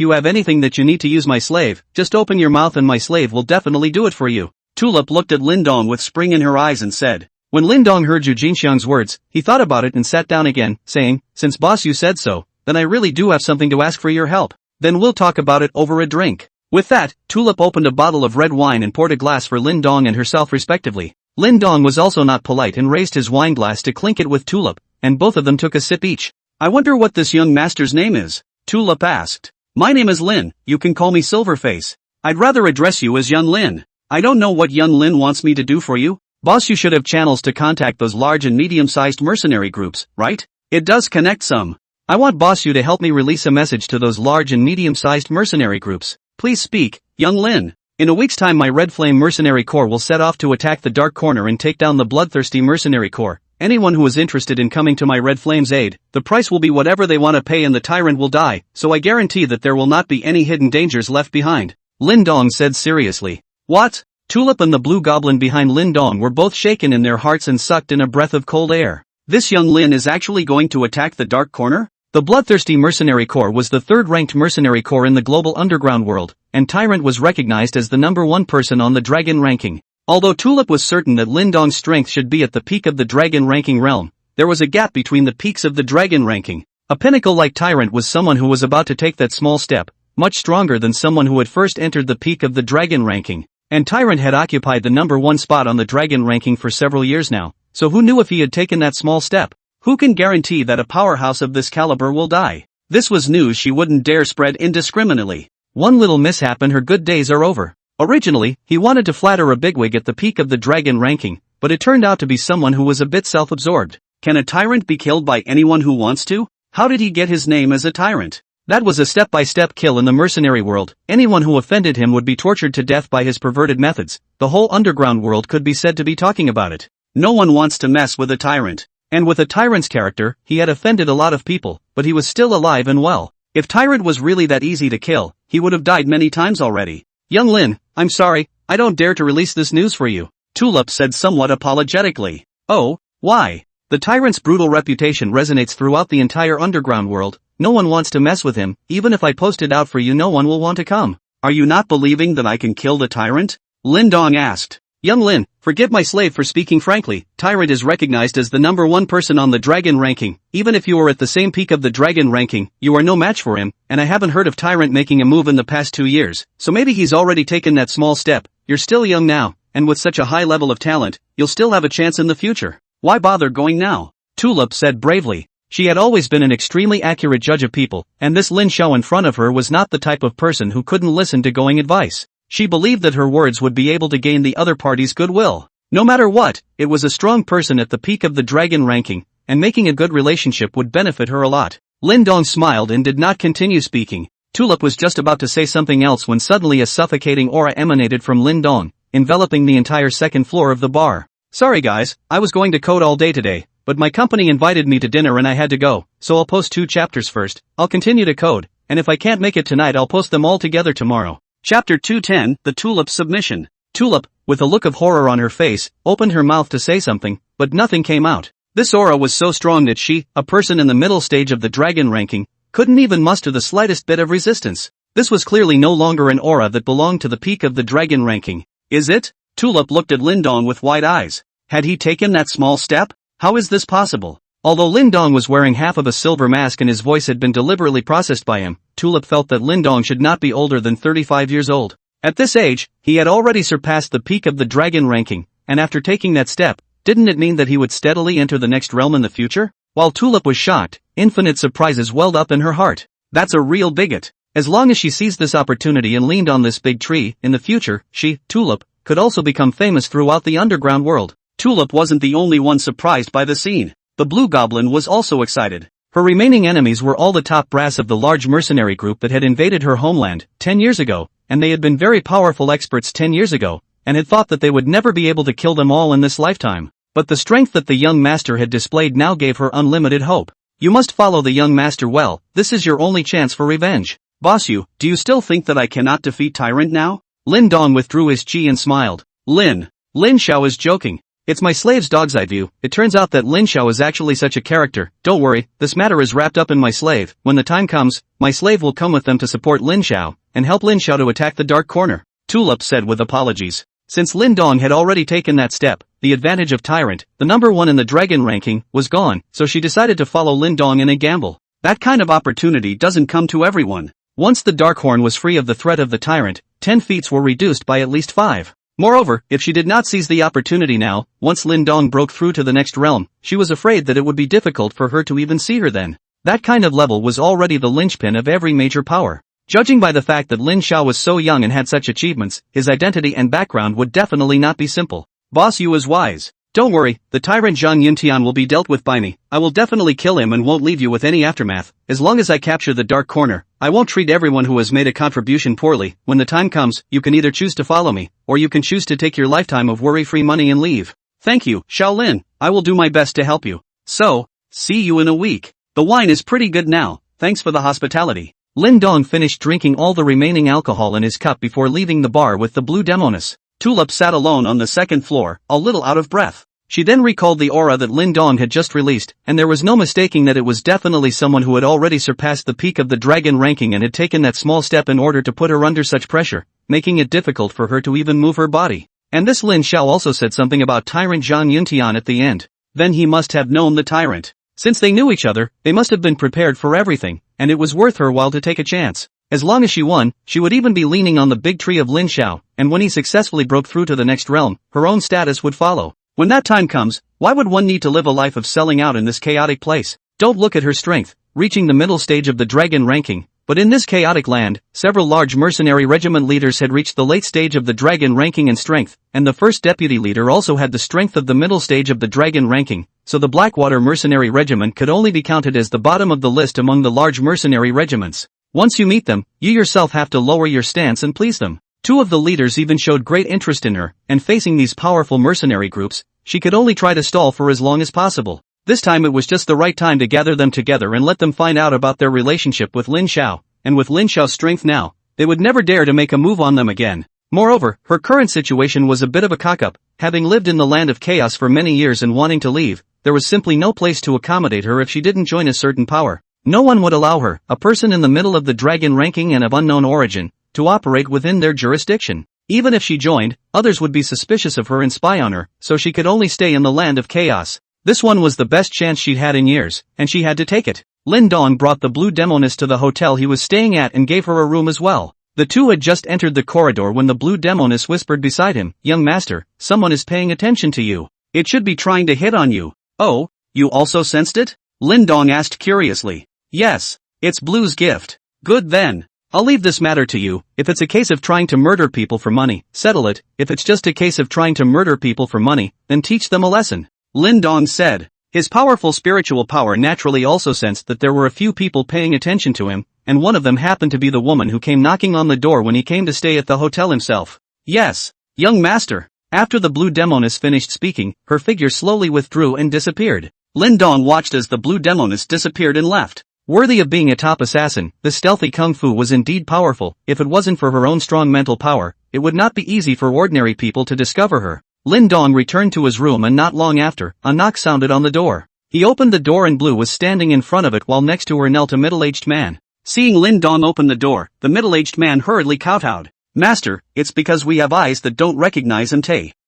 you have anything that you need to use my slave, just open your mouth and my slave will definitely do it for you. Tulip looked at Lin Dong with spring in her eyes and said. When Lin Dong heard Zhu Jinxiang's words, he thought about it and sat down again, saying, since boss you said so, then I really do have something to ask for your help. Then we'll talk about it over a drink. With that, Tulip opened a bottle of red wine and poured a glass for Lin Dong and herself respectively. Lin Dong was also not polite and raised his wine glass to clink it with Tulip, and both of them took a sip each. I wonder what this young master's name is? Tulip asked. My name is Lin, you can call me Silverface. I'd rather address you as young Lin. I don't know what young Lin wants me to do for you. Boss you should have channels to contact those large and medium-sized mercenary groups, right? It does connect some. I want boss you to help me release a message to those large and medium-sized mercenary groups. Please speak, young Lin. In a week's time my Red Flame Mercenary Corps will set off to attack the Dark Corner and take down the Bloodthirsty Mercenary Corps. Anyone who is interested in coming to my Red Flame's aid, the price will be whatever they want to pay and the tyrant will die, so I guarantee that there will not be any hidden dangers left behind. Lin Dong said seriously. What? Tulip and the Blue Goblin behind Lin Dong were both shaken in their hearts and sucked in a breath of cold air. This young Lin is actually going to attack the Dark Corner? The Bloodthirsty Mercenary Corps was the 3rd-ranked mercenary corps in the global underground world, and Tyrant was recognized as the #1 person on the dragon ranking. Although Tulip was certain that Lin Dong's strength should be at the peak of the dragon ranking realm, there was a gap between the peaks of the dragon ranking. A pinnacle like Tyrant was someone who was about to take that small step, much stronger than someone who had first entered the peak of the dragon ranking. And Tyrant had occupied the number 1 spot on the dragon ranking for several years now, so who knew if he had taken that small step? Who can guarantee that a powerhouse of this caliber will die? This was news she wouldn't dare spread indiscriminately. One little mishap and her good days are over. Originally, he wanted to flatter a bigwig at the peak of the dragon ranking, but it turned out to be someone who was a bit self-absorbed. Can a tyrant be killed by anyone who wants to? How did he get his name as a tyrant? That was a step-by-step kill in the mercenary world. Anyone who offended him would be tortured to death by his perverted methods. The whole underground world could be said to be talking about it. No one wants to mess with a tyrant. And with a tyrant's character, he had offended a lot of people, but he was still alive and well. If Tyrant was really that easy to kill, he would have died many times already. Young Lin, I'm sorry, I don't dare to release this news for you, Tulip said somewhat apologetically. Oh, why? The tyrant's brutal reputation resonates throughout the entire underground world. No one wants to mess with him. Even if I post it out for you, no one will want to come. Are you not believing that I can kill the tyrant? Lin Dong asked. Young Lin, forgive my slave for speaking frankly. Tyrant is recognized as the number 1 person on the dragon ranking. Even if you are at the same peak of the dragon ranking, you are no match for him, and I haven't heard of Tyrant making a move in the past 2 years, so maybe he's already taken that small step. You're still young now, and with such a high level of talent, you'll still have a chance in the future. Why bother going now? Tulip said bravely. She had always been an extremely accurate judge of people, and this Lin Xiao in front of her was not the type of person who couldn't listen to going advice. She believed that her words would be able to gain the other party's goodwill. No matter what, it was a strong person at the peak of the dragon ranking, and making a good relationship would benefit her a lot. Lin Dong smiled and did not continue speaking. Tulip was just about to say something else when suddenly a suffocating aura emanated from Lin Dong, enveloping the entire second floor of the bar. Sorry guys, I was going to code all day today, but my company invited me to dinner and I had to go, so I'll post 2 chapters first. I'll continue to code, and if I can't make it tonight I'll post them all together tomorrow. Chapter 210, The Tulip Submission. Tulip, with a look of horror on her face, opened her mouth to say something, but nothing came out. This aura was so strong that she, a person in the middle stage of the dragon ranking, couldn't even muster the slightest bit of resistance. This was clearly no longer an aura that belonged to the peak of the dragon ranking. Is it? Tulip looked at Lin Dong with wide eyes. Had he taken that small step? How is this possible? Although Lin Dong was wearing half of a silver mask and his voice had been deliberately processed by him, Tulip felt that Lin Dong should not be older than 35 years old. At this age, he had already surpassed the peak of the dragon ranking, and after taking that step, didn't it mean that he would steadily enter the next realm in the future? While Tulip was shocked, infinite surprises welled up in her heart. That's a real bigot. As long as she seized this opportunity and leaned on this big tree, in the future, she, Tulip, could also become famous throughout the underground world. Tulip wasn't the only one surprised by the scene. The Blue Goblin was also excited. Her remaining enemies were all the top brass of the large mercenary group that had invaded her homeland 10 years ago, and they had been very powerful experts 10 years ago, and had thought that they would never be able to kill them all in this lifetime. But the strength that the young master had displayed now gave her unlimited hope. You must follow the young master well, this is your only chance for revenge. Boss Yu, do you still think that I cannot defeat Tyrant now? Lin Dong withdrew his chi and smiled. Lin Xiao is joking. It's my slave's dog's eye view. It turns out that Lin Xiao is actually such a character. Don't worry, this matter is wrapped up in my slave. When the time comes, my slave will come with them to support Lin Xiao, and help Lin Xiao to attack the dark corner. Tulip said with apologies. Since Lin Dong had already taken that step, the advantage of Tyrant, the number 1 in the dragon ranking, was gone, so she decided to follow Lin Dong in a gamble. That kind of opportunity doesn't come to everyone. Once the Darkhorn was free of the threat of the Tyrant, 10 feats were reduced by at least 5. Moreover, if she did not seize the opportunity now, once Lin Dong broke through to the next realm, she was afraid that it would be difficult for her to even see her then. That kind of level was already the linchpin of every major power. Judging by the fact that Lin Xiao was so young and had such achievements, his identity and background would definitely not be simple. Boss Yu is wise. Don't worry, the tyrant Zhang Yuntian will be dealt with by me. I will definitely kill him and won't leave you with any aftermath. As long as I capture the dark corner, I won't treat everyone who has made a contribution poorly. When the time comes, you can either choose to follow me, or you can choose to take your lifetime of worry-free money and leave. Thank you, Shaolin. I will do my best to help you. So, see you in a week. The wine is pretty good now, thanks for the hospitality. Lin Dong finished drinking all the remaining alcohol in his cup before leaving the bar with the blue demoness. Tulip sat alone on the second floor, a little out of breath. She then recalled the aura that Lin Dong had just released, and there was no mistaking that it was definitely someone who had already surpassed the peak of the dragon ranking and had taken that small step in order to put her under such pressure, making it difficult for her to even move her body. And this Lin Xiao also said something about Tyrant Zhang Yuntian at the end. Then he must have known the tyrant. Since they knew each other, they must have been prepared for everything, and it was worth her while to take a chance. As long as she won, she would even be leaning on the big tree of Lin Xiao, and when he successfully broke through to the next realm, her own status would follow. When that time comes, why would one need to live a life of selling out in this chaotic place? Don't look at her strength, reaching the middle stage of the dragon ranking. But in this chaotic land, several large mercenary regiment leaders had reached the late stage of the dragon ranking in strength, and the first deputy leader also had the strength of the middle stage of the dragon ranking, so the Blackwater mercenary regiment could only be counted as the bottom of the list among the large mercenary regiments. Once you meet them, you yourself have to lower your stance and please them. Two of the leaders even showed great interest in her, and facing these powerful mercenary groups, she could only try to stall for as long as possible. This time it was just the right time to gather them together and let them find out about their relationship with Lin Xiao, and with Lin Xiao's strength now, they would never dare to make a move on them again. Moreover, her current situation was a bit of a cock-up. Having lived in the land of chaos for many years and wanting to leave, there was simply no place to accommodate her if she didn't join a certain power. No one would allow her, a person in the middle of the dragon ranking and of unknown origin, to operate within their jurisdiction. Even if she joined, others would be suspicious of her and spy on her, so she could only stay in the land of chaos. This one was the best chance she'd had in years, and she had to take it. Lin Dong brought the blue demoness to the hotel he was staying at and gave her a room as well. The two had just entered the corridor when the blue demoness whispered beside him, "Young master, someone is paying attention to you. It should be trying to hit on you." "Oh, you also sensed it?" Lin Dong asked curiously. "Yes, it's Blue's gift." "Good then. I'll leave this matter to you. If it's a case of trying to murder people for money, settle it. If it's just a case of trying to murder people for money, then teach them a lesson," Lin Dong said. His powerful spiritual power naturally also sensed that there were a few people paying attention to him, and one of them happened to be the woman who came knocking on the door when he came to stay at the hotel himself. "Yes, young master." After the blue demoness finished speaking, her figure slowly withdrew and disappeared. Lin Dong watched as the blue demoness disappeared and left. Worthy of being a top assassin, this stealthy kung fu was indeed powerful. If it wasn't for her own strong mental power, it would not be easy for ordinary people to discover her. Lin Dong returned to his room and not long after, a knock sounded on the door. He opened the door and Blue was standing in front of it while next to her knelt a middle-aged man. Seeing Lin Dong open the door, the middle-aged man hurriedly kowtowed. "Master, it's because we have eyes that don't recognize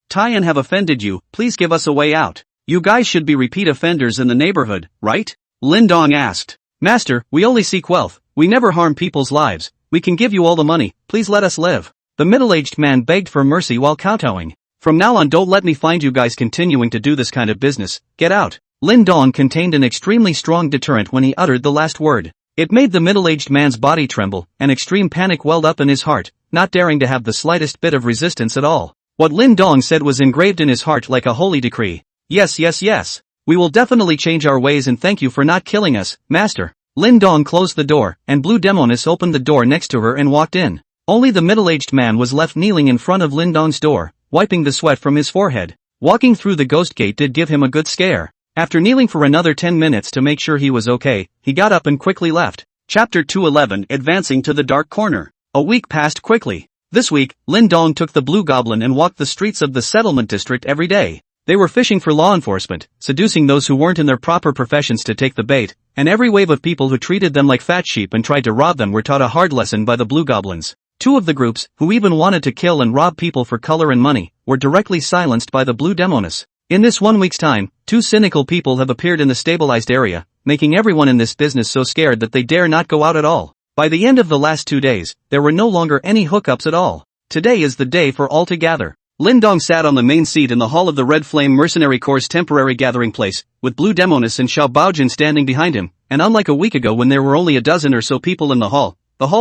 Tai and have offended you, please give us a way out. You guys should be repeat offenders in the neighborhood, right?" Lin Dong asked. "Master, we only seek wealth, we never harm people's lives, we can give you all the money, please let us live." The middle-aged man begged for mercy while kowtowing. "From now on don't let me find you guys continuing to do this kind of business, get out." Lin Dong contained an extremely strong deterrent when he uttered the last word. It made the middle-aged man's body tremble, and extreme panic welled up in his heart, not daring to have the slightest bit of resistance at all. What Lin Dong said was engraved in his heart like a holy decree. "Yes, yes, yes. We will definitely change our ways and thank you for not killing us, master." Lin Dong closed the door, and Blue Demoness opened the door next to her and walked in. Only the middle-aged man was left kneeling in front of Lin Dong's door, wiping the sweat from his forehead. Walking through the ghost gate did give him a good scare. After kneeling for another 10 minutes to make sure he was okay, he got up and quickly left. Chapter 211 Advancing to the Dark Corner. A week passed quickly. This week, Lin Dong took the Blue Goblin and walked the streets of the settlement district every day. They were fishing for law enforcement, seducing those who weren't in their proper professions to take the bait, and every wave of people who treated them like fat sheep and tried to rob them were taught a hard lesson by the Blue Goblins. Two of the groups, who even wanted to kill and rob people for color and money, were directly silenced by the Blue Demoness. In this 1 week's time, two cynical people have appeared in the stabilized area, making everyone in this business so scared that they dare not go out at all. By the end of the last 2 days, there were no longer any hookups at all. Today is the day for all to gather. Lin Dong sat on the main seat in the hall of the Red Flame Mercenary Corps' temporary gathering place, with Blue Demoness and Xiao Baojin standing behind him, and unlike a week ago when there were only a dozen or so people in the hall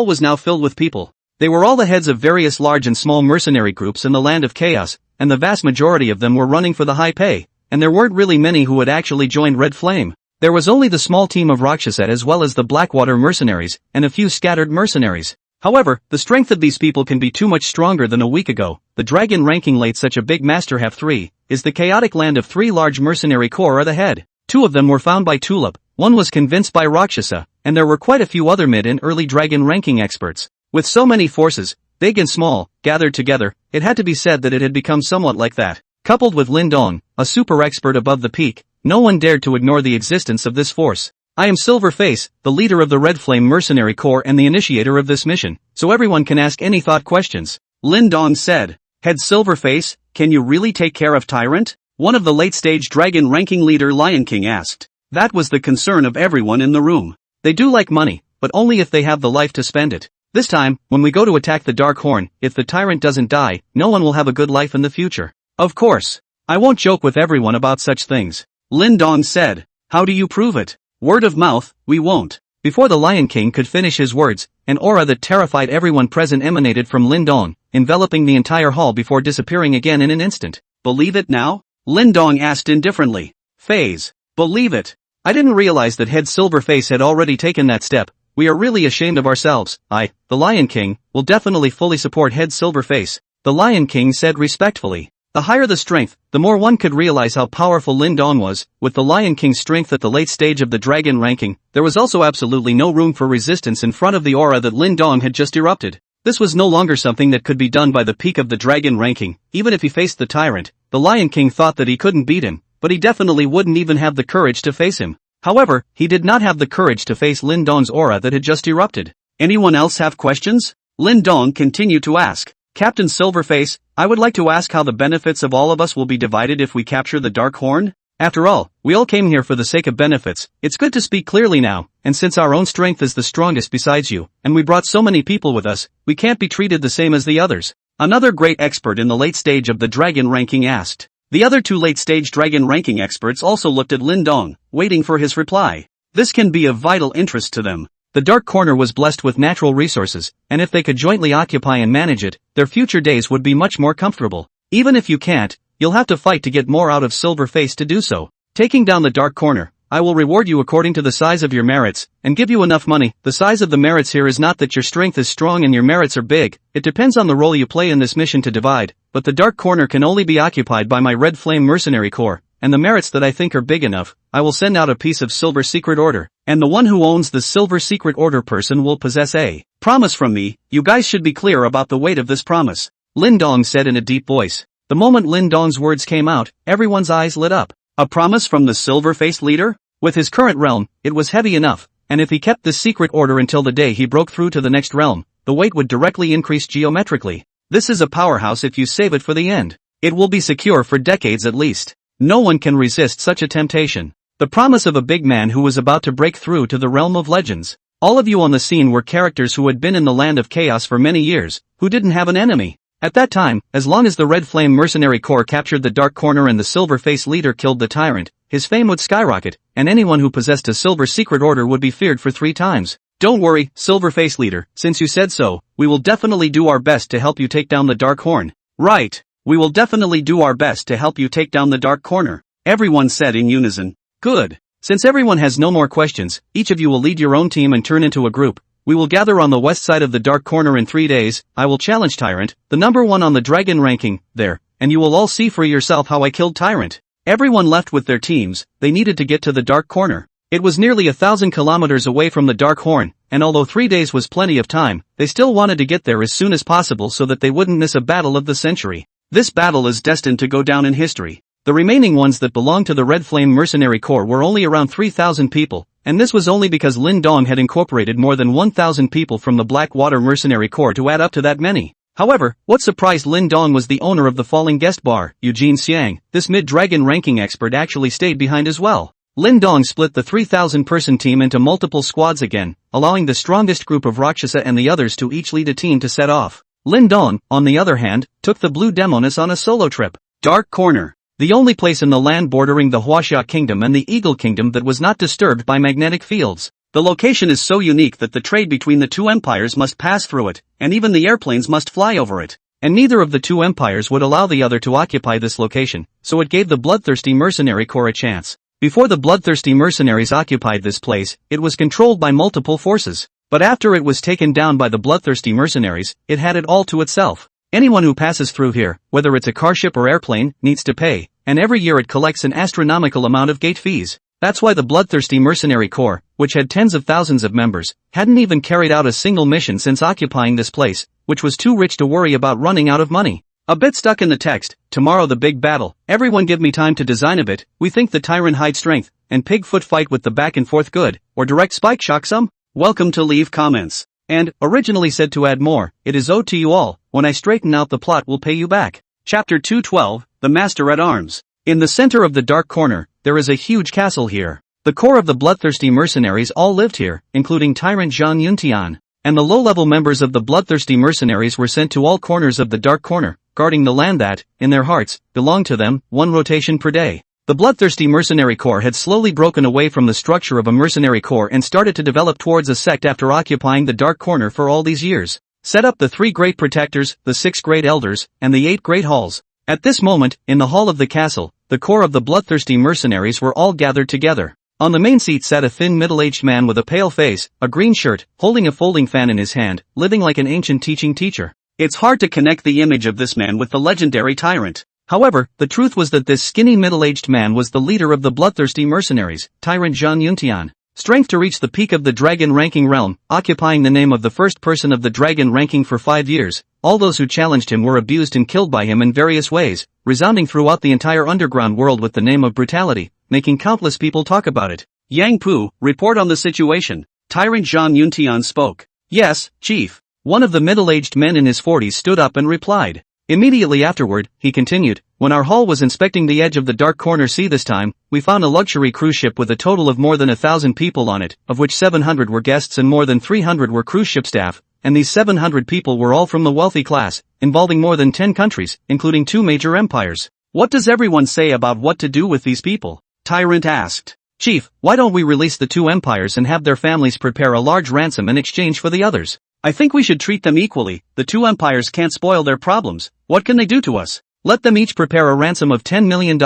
was now filled with people. They were all the heads of various large and small mercenary groups in the land of chaos, and the vast majority of them were running for the high pay, and there weren't really many who had actually joined Red Flame. There was only the small team of Rakshasa as well as the Blackwater mercenaries, and a few scattered mercenaries. However, the strength of these people can be too much stronger than a week ago. The dragon ranking late such a big master have 3, is the chaotic land of 3 large mercenary corps are the head. 2 of them were found by Tulip, 1 was convinced by Rakshasa, and there were quite a few other mid and early dragon ranking experts. With so many forces, big and small, gathered together, it had to be said that it had become somewhat like that. Coupled with Lin Dong, a super expert above the peak, no one dared to ignore the existence of this force. "I am Silverface, the leader of the Red Flame Mercenary Corps and the initiator of this mission, so everyone can ask any thought questions," Lin Dong said. "Head Silverface, can you really take care of Tyrant?" one of the late-stage dragon ranking leader Lion King asked. That was the concern of everyone in the room. They do like money, but only if they have the life to spend it. This time, when we go to attack the Dark Horn, if the tyrant doesn't die, no one will have a good life in the future. Of course. I won't joke with everyone about such things. Lin Dong said. How do you prove it? Word of mouth, we won't. Before the Lion King could finish his words, an aura that terrified everyone present emanated from Lin Dong, enveloping the entire hall before disappearing again in an instant. Believe it now? Lin Dong asked indifferently. Phase. Believe it. I didn't realize that Head Silverface had already taken that step. We are really ashamed of ourselves. I, the Lion King, will definitely fully support Head Silverface, the Lion King said respectfully. The higher the strength, the more one could realize how powerful Lin Dong was. With the Lion King's strength at the late stage of the dragon ranking, there was also absolutely no room for resistance in front of the aura that Lin Dong had just erupted. This was no longer something that could be done by the peak of the dragon ranking. Even if he faced the tyrant, the Lion King thought that he couldn't beat him, but he definitely wouldn't even have the courage to face him. However, he did not have the courage to face Lin Dong's aura that had just erupted. Anyone else have questions? Lin Dong continued to ask. Captain Silverface, I would like to ask how the benefits of all of us will be divided if we capture the Dark Horn? After all, we all came here for the sake of benefits. It's good to speak clearly now, and since our own strength is the strongest besides you, and we brought so many people with us, we can't be treated the same as the others. Another great expert in the late stage of the dragon ranking asked. The other two late-stage dragon ranking experts also looked at Lin Dong, waiting for his reply. This can be of vital interest to them. The Dark Corner was blessed with natural resources, and if they could jointly occupy and manage it, their future days would be much more comfortable. Even if you can't, you'll have to fight to get more out of Silverface to do so. Taking down the Dark Corner, I will reward you according to the size of your merits, and give you enough money. The size of the merits here is not that your strength is strong and your merits are big, it depends on the role you play in this mission to divide, but the Dark Corner can only be occupied by my Red Flame Mercenary Corps, and the merits that I think are big enough, I will send out a piece of Silver Secret Order, and the one who owns the Silver Secret Order person will possess a promise from me. You guys should be clear about the weight of this promise, Lin Dong said in a deep voice. The moment Lin Dong's words came out, everyone's eyes lit up. A promise from the Silver-Faced leader? With his current realm, it was heavy enough, and if he kept this secret order until the day he broke through to the next realm, the weight would directly increase geometrically. This is a powerhouse if you save it for the end. It will be secure for decades at least. No one can resist such a temptation. The promise of a big man who was about to break through to the realm of legends. All of you on the scene were characters who had been in the land of chaos for many years, who didn't have an enemy. At that time, as long as the Red Flame Mercenary Corps captured the Dark Corner and the Silver-Faced leader killed the tyrant, his fame would skyrocket, and anyone who possessed a Silver Secret Order would be feared for 3 times. Don't worry, Silver-Faced leader, since you said so, we will definitely do our best to help you take down the Dark Horn. Right. We will definitely do our best to help you take down the Dark Corner, everyone said in unison. Good. Since everyone has no more questions, each of you will lead your own team and turn into a group. We will gather on the west side of the Dark Corner in 3 days. I will challenge Tyrant, the number 1 on the dragon ranking, there, and you will all see for yourself how I killed Tyrant. Everyone left with their teams. They needed to get to the Dark Corner. It was nearly 1,000 kilometers away from the Dark Horn, and although 3 days was plenty of time, they still wanted to get there as soon as possible so that they wouldn't miss a battle of the century. This battle is destined to go down in history. The remaining ones that belonged to the Red Flame Mercenary Corps were only around 3,000 people, and this was only because Lin Dong had incorporated more than 1,000 people from the Blackwater Mercenary Corps to add up to that many. However, what surprised Lin Dong was the owner of the Falling Guest Bar, Eugene Xiang. This mid-dragon ranking expert actually stayed behind as well. Lin Dong split the 3,000-person team into multiple squads again, allowing the strongest group of Rakshasa and the others to each lead a team to set off. Lin Dong, on the other hand, took the Blue Demoness on a solo trip. Dark Corner. The only place in the land bordering the Huaxia Kingdom and the Eagle Kingdom that was not disturbed by magnetic fields. The location is so unique that the trade between the two empires must pass through it, and even the airplanes must fly over it. And neither of the two empires would allow the other to occupy this location, so it gave the bloodthirsty mercenary corps a chance. Before the bloodthirsty mercenaries occupied this place, it was controlled by multiple forces. But after it was taken down by the bloodthirsty mercenaries, it had it all to itself. Anyone who passes through here, whether it's a carship or airplane, needs to pay, and every year it collects an astronomical amount of gate fees. That's why the bloodthirsty mercenary corps, which had tens of thousands of members, hadn't even carried out a single mission since occupying this place, which was too rich to worry about running out of money. A bit stuck in the text. Tomorrow the big battle. Everyone give me time to design a bit. We think the Tyrant hide strength, and Pigfoot fight with the back and forth good, or direct spike shock some? Welcome to leave comments. And, originally said to add more, it is owed to you all, when I straighten out the plot will pay you back. Chapter 212, The Master at Arms. In the center of the Dark Corner, there is a huge castle here. The core of the bloodthirsty mercenaries all lived here, including Tyrant Zhang Yuntian. and the low-level members of the bloodthirsty mercenaries were sent to all corners of the Dark Corner, guarding the land that, in their hearts, belonged to them, one rotation per day. The bloodthirsty mercenary corps had slowly broken away from the structure of a mercenary corps and started to develop towards a sect after occupying the Dark Corner for all these years. Set up the 3 great protectors, the 6 great elders, and the 8 great halls. At this moment, in the hall of the castle, the core of the bloodthirsty mercenaries were all gathered together. On the main seat sat a thin middle-aged man with a pale face, a green shirt, holding a folding fan in his hand, living like an ancient teaching teacher. It's hard to connect the image of this man with the legendary tyrant. However, the truth was that this skinny middle-aged man was the leader of the bloodthirsty mercenaries, Tyrant Zhang Yuntian. Strength to reach the peak of the dragon ranking realm, occupying the name of the first person of the dragon ranking for 5 years. All those who challenged him were abused and killed by him in various ways, resounding throughout the entire underground world with the name of brutality, making countless people talk about it. Yang Pu, report on the situation. Tyrant Zhang Yuntian spoke. Yes, chief. One of the middle-aged men in his 40s stood up and replied. Immediately afterward, he continued, when our hall was inspecting the edge of the Dark Corner Sea this time, we found a luxury cruise ship with a total of more than 1,000 people on it, of which 700 were guests and more than 300 were cruise ship staff, and these 700 people were all from the wealthy class, involving more than 10 countries, including 2 major empires. What does everyone say about what to do with these people? Tyrant asked. Chief, why don't we release the 2 empires and have their families prepare a large ransom in exchange for the others? I think we should treat them equally. The 2 empires can't spoil their problems. What can they do to us? Let them each prepare a ransom of $10 million,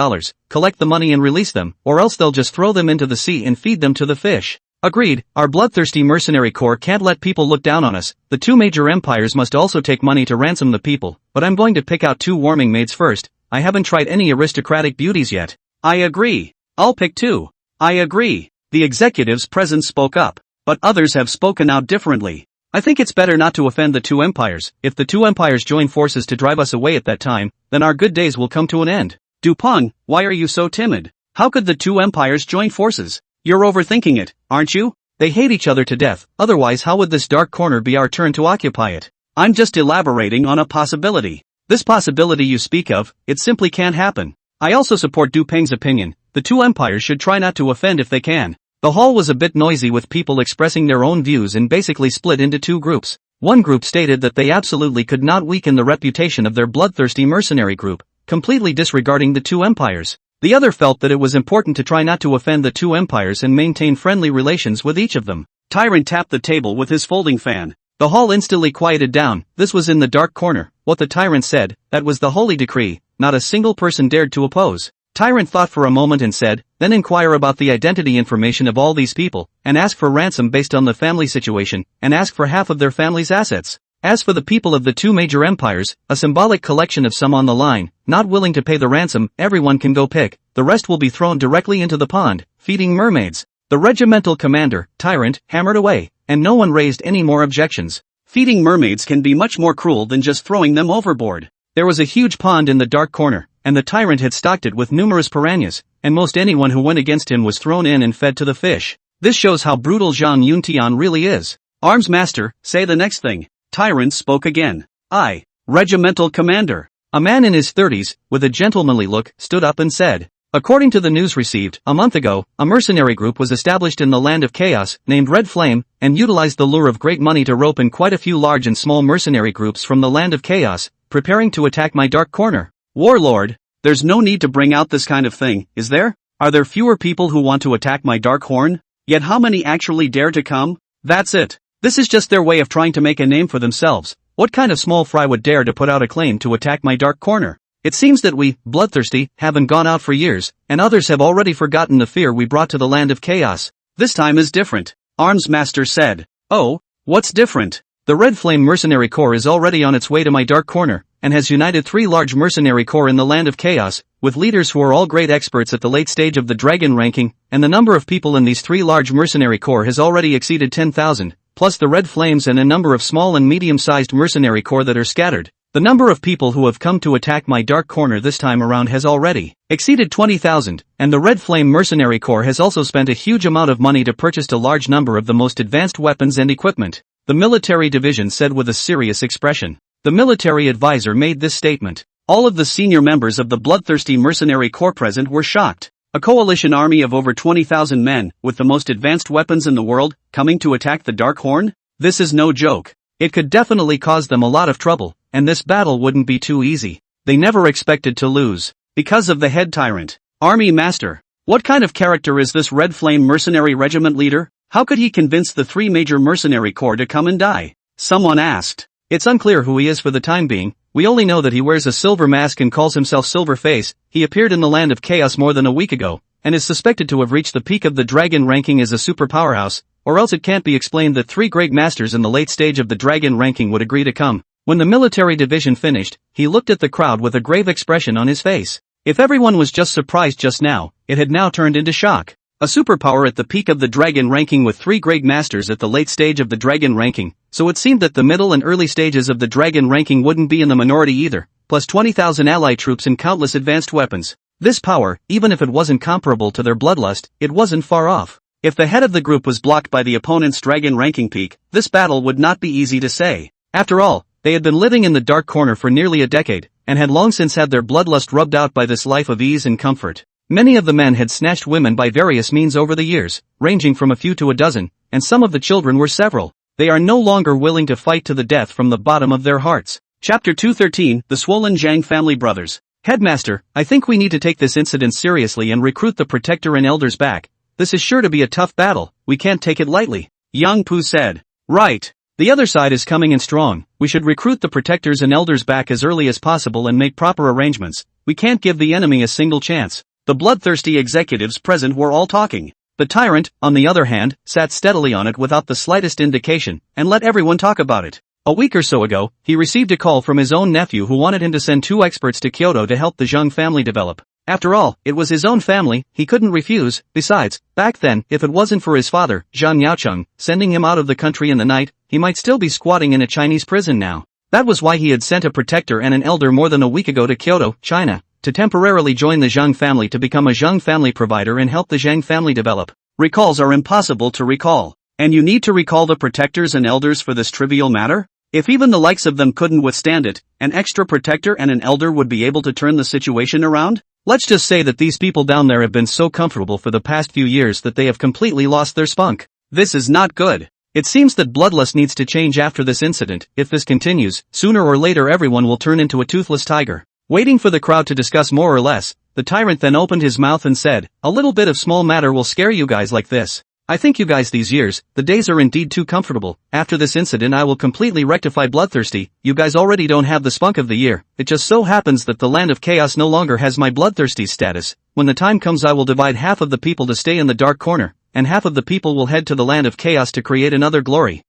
collect the money and release them, or else they'll just throw them into the sea and feed them to the fish. Agreed, our bloodthirsty mercenary corps can't let people look down on us. The 2 major empires must also take money to ransom the people, but I'm going to pick out 2 warming maids first. I haven't tried any aristocratic beauties yet. I agree. I'll pick 2. I agree. The executives present spoke up, but others have spoken out differently. I think it's better not to offend the 2 empires. If the 2 empires join forces to drive us away at that time, then our good days will come to an end. Dupeng, why are you so timid? How could the 2 empires join forces? You're overthinking it, aren't you? They hate each other to death, otherwise how would this Dark Corner be our turn to occupy it? I'm just elaborating on a possibility. This possibility you speak of, it simply can't happen. I also support Dupeng's opinion. The 2 empires should try not to offend if they can. The hall was a bit noisy with people expressing their own views and basically split into 2 groups. One group stated that they absolutely could not weaken the reputation of their bloodthirsty mercenary group, completely disregarding the 2 empires. The other felt that it was important to try not to offend the 2 empires and maintain friendly relations with each of them. Tyrant tapped the table with his folding fan. The hall instantly quieted down. This was in the Dark Corner. What the tyrant said, that was the holy decree. Not a single person dared to oppose. Tyrant thought for a moment and said, then inquire about the identity information of all these people, and ask for ransom based on the family situation, and ask for half of their family's assets. As for the people of the 2 major empires, a symbolic collection of some on the line, not willing to pay the ransom, everyone can go pick, the rest will be thrown directly into the pond, feeding mermaids. The regimental commander, Tyrant, hammered away, and no one raised any more objections. Feeding mermaids can be much more cruel than just throwing them overboard. There was a huge pond in the Dark Corner, and the tyrant had stocked it with numerous piranhas, and most anyone who went against him was thrown in and fed to the fish. This shows how brutal Zhang Yuntian really is. Arms master, say the next thing. Tyrant spoke again. I, regimental commander. A man in his 30s, with a gentlemanly look, stood up and said, according to the news received, a month ago, a mercenary group was established in the land of chaos, named Red Flame, and utilized the lure of great money to rope in quite a few large and small mercenary groups from the land of chaos, preparing to attack my Dark Corner. Warlord, there's no need to bring out this kind of thing, is there? Are there fewer people who want to attack my Dark Horn? Yet how many actually dare to come? That's it. This is just their way of trying to make a name for themselves. What kind of small fry would dare to put out a claim to attack my Dark Corner? It seems that we, bloodthirsty, haven't gone out for years, and others have already forgotten the fear we brought to the land of chaos. This time is different. Arms Master said. Oh, what's different? The Red Flame Mercenary Corps is already on its way to my Dark Corner, and has united 3 large mercenary corps in the land of chaos, with leaders who are all great experts at the late stage of the dragon ranking, and the number of people in these 3 large mercenary corps has already exceeded 10,000, plus the Red Flames and a number of small and medium-sized mercenary corps that are scattered. The number of people who have come to attack my Dark Corner this time around has already exceeded 20,000, and the Red Flame Mercenary Corps has also spent a huge amount of money to purchase a large number of the most advanced weapons and equipment. The military division said with a serious expression. The military advisor made this statement. All of the senior members of the bloodthirsty mercenary corps present were shocked. A coalition army of over 20,000 men, with the most advanced weapons in the world, coming to attack the Dark Horn? This is no joke. It could definitely cause them a lot of trouble, and this battle wouldn't be too easy. They never expected to lose. Because of the head tyrant. Army master. What kind of character is this Red Flame mercenary regiment leader? How could he convince the 3 major mercenary corps to come and die? Someone asked. It's unclear who he is for the time being. We only know that he wears a silver mask and calls himself Silver Face. He appeared in the Land of Chaos more than a week ago, and is suspected to have reached the peak of the dragon ranking as a super powerhouse, or else it can't be explained that 3 great masters in the late stage of the dragon ranking would agree to come. When the military division finished, he looked at the crowd with a grave expression on his face. If everyone was just surprised just now, it had now turned into shock. A superpower at the peak of the dragon ranking with 3 great masters at the late stage of the dragon ranking, so it seemed that the middle and early stages of the dragon ranking wouldn't be in the minority either, plus 20,000 allied troops and countless advanced weapons. This power, even if it wasn't comparable to their bloodlust, it wasn't far off. If the head of the group was blocked by the opponent's dragon ranking peak, this battle would not be easy to say. After all, they had been living in the dark corner for nearly a decade, and had long since had their bloodlust rubbed out by this life of ease and comfort. Many of the men had snatched women by various means over the years, ranging from a few to a dozen, and some of the children were several. They are no longer willing to fight to the death from the bottom of their hearts. Chapter 213, The Swollen Zhang Family Brothers. Headmaster, I think we need to take this incident seriously and recruit the Protector and Elders back. This is sure to be a tough battle, we can't take it lightly. Yang Pu said. Right. The other side is coming in strong. We should recruit the Protectors and Elders back as early as possible and make proper arrangements. We can't give the enemy a single chance. The bloodthirsty executives present were all talking. The tyrant, on the other hand, sat steadily on it without the slightest indication, and let everyone talk about it. A week or so ago, he received a call from his own nephew who wanted him to send 2 experts to Kyoto to help the Zhang family develop. After all, it was his own family, he couldn't refuse. Besides, back then, if it wasn't for his father, Zhang Yaocheng, sending him out of the country in the night, he might still be squatting in a Chinese prison now. That was why he had sent a protector and an elder more than a week ago to Kyoto, China, to temporarily join the Zhang family to become a Zhang family provider and help the Zhang family develop. Recalls are impossible to recall. And you need to recall the protectors and elders for this trivial matter? If even the likes of them couldn't withstand it, an extra protector and an elder would be able to turn the situation around? Let's just say that these people down there have been so comfortable for the past few years that they have completely lost their spunk. This is not good. It seems that bloodlust needs to change after this incident. If this continues, sooner or later everyone will turn into a toothless tiger. Waiting for the crowd to discuss more or less, the tyrant then opened his mouth and said, a little bit of small matter will scare you guys like this. I think you guys these years, the days are indeed too comfortable. After this incident I will completely rectify bloodthirsty. You guys already don't have the spunk of the year. It just so happens that the Land of Chaos no longer has my bloodthirsty status. When the time comes I will divide half of the people to stay in the dark corner, and half of the people will head to the Land of Chaos to create another glory.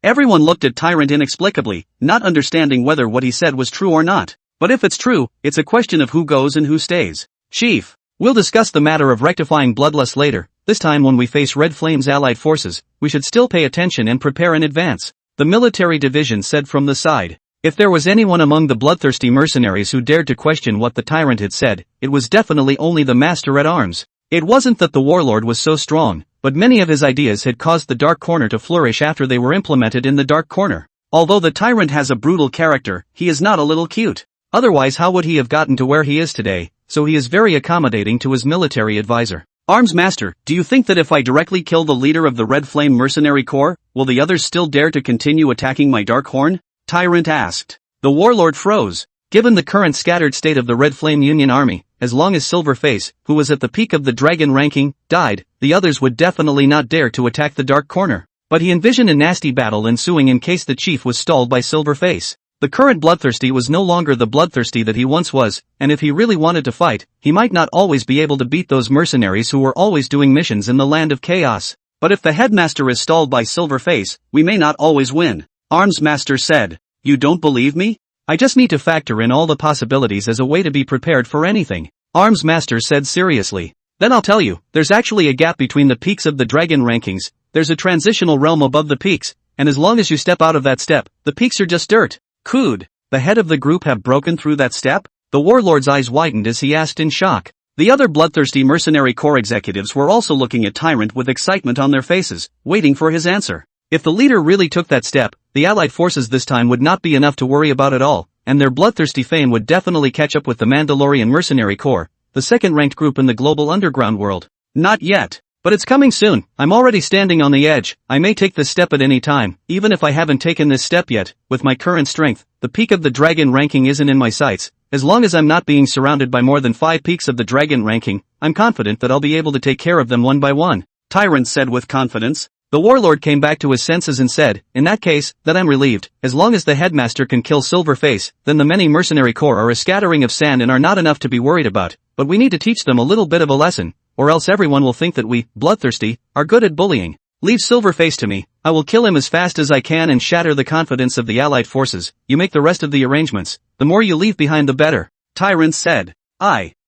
Everyone looked at Tyrant inexplicably, not understanding whether what he said was true or not. But if it's true, it's a question of who goes and who stays. Chief, we'll discuss the matter of rectifying bloodlust later. This time when we face Red Flame's allied forces, we should still pay attention and prepare in advance. The military division said from the side. If there was anyone among the bloodthirsty mercenaries who dared to question what the tyrant had said, it was definitely only the master-at-arms. It wasn't that the warlord was so strong, but many of his ideas had caused the Dark Corner to flourish after they were implemented in the Dark Corner. Although the tyrant has a brutal character, he is not a little cute. Otherwise how would he have gotten to where he is today? So he is very accommodating to his military advisor. Arms Master, do you think that if I directly kill the leader of the Red Flame Mercenary Corps, will the others still dare to continue attacking my Dark Horn? Tyrant asked. The warlord froze. Given the current scattered state of the Red Flame Union Army, as long as Silverface, who was at the peak of the dragon ranking, died, the others would definitely not dare to attack the Dark Corner. But he envisioned a nasty battle ensuing in case the chief was stalled by Silverface. The current bloodthirsty was no longer the bloodthirsty that he once was, and if he really wanted to fight, he might not always be able to beat those mercenaries who were always doing missions in the Land of Chaos. But if the headmaster is stalled by Silverface, we may not always win. Arms Master said. You don't believe me? I just need to factor in all the possibilities as a way to be prepared for anything. Arms Master said seriously. Then I'll tell you, there's actually a gap between the peaks of the dragon rankings. There's a transitional realm above the peaks, and as long as you step out of that step, the peaks are just dirt. Could the head of the group have broken through that step? The warlord's eyes widened as he asked in shock. The other bloodthirsty mercenary corps executives were also looking at Tyrant with excitement on their faces, waiting for his answer. If the leader really took that step, the allied forces this time would not be enough to worry about at all, and their bloodthirsty fame would definitely catch up with the Mandalorian Mercenary Corps, the second-ranked group in the global underground world. Not yet. But it's coming soon. I'm already standing on the edge. I may take this step at any time, even if I haven't taken this step yet. With my current strength, the peak of the dragon ranking isn't in my sights. As long as I'm not being surrounded by more than 5 peaks of the dragon ranking, I'm confident that I'll be able to take care of them one by one. Tyrant said with confidence. The warlord came back to his senses and said, in that case, that I'm relieved. As long as the headmaster can kill Silverface, then the many mercenary corps are a scattering of sand and are not enough to be worried about. But we need to teach them a little bit of a lesson, or else everyone will think that we, bloodthirsty, are good at bullying. Leave Silverface to me. I will kill him as fast as I can and shatter the confidence of the allied forces. You make the rest of the arrangements. The more you leave behind the better. Tyrant said.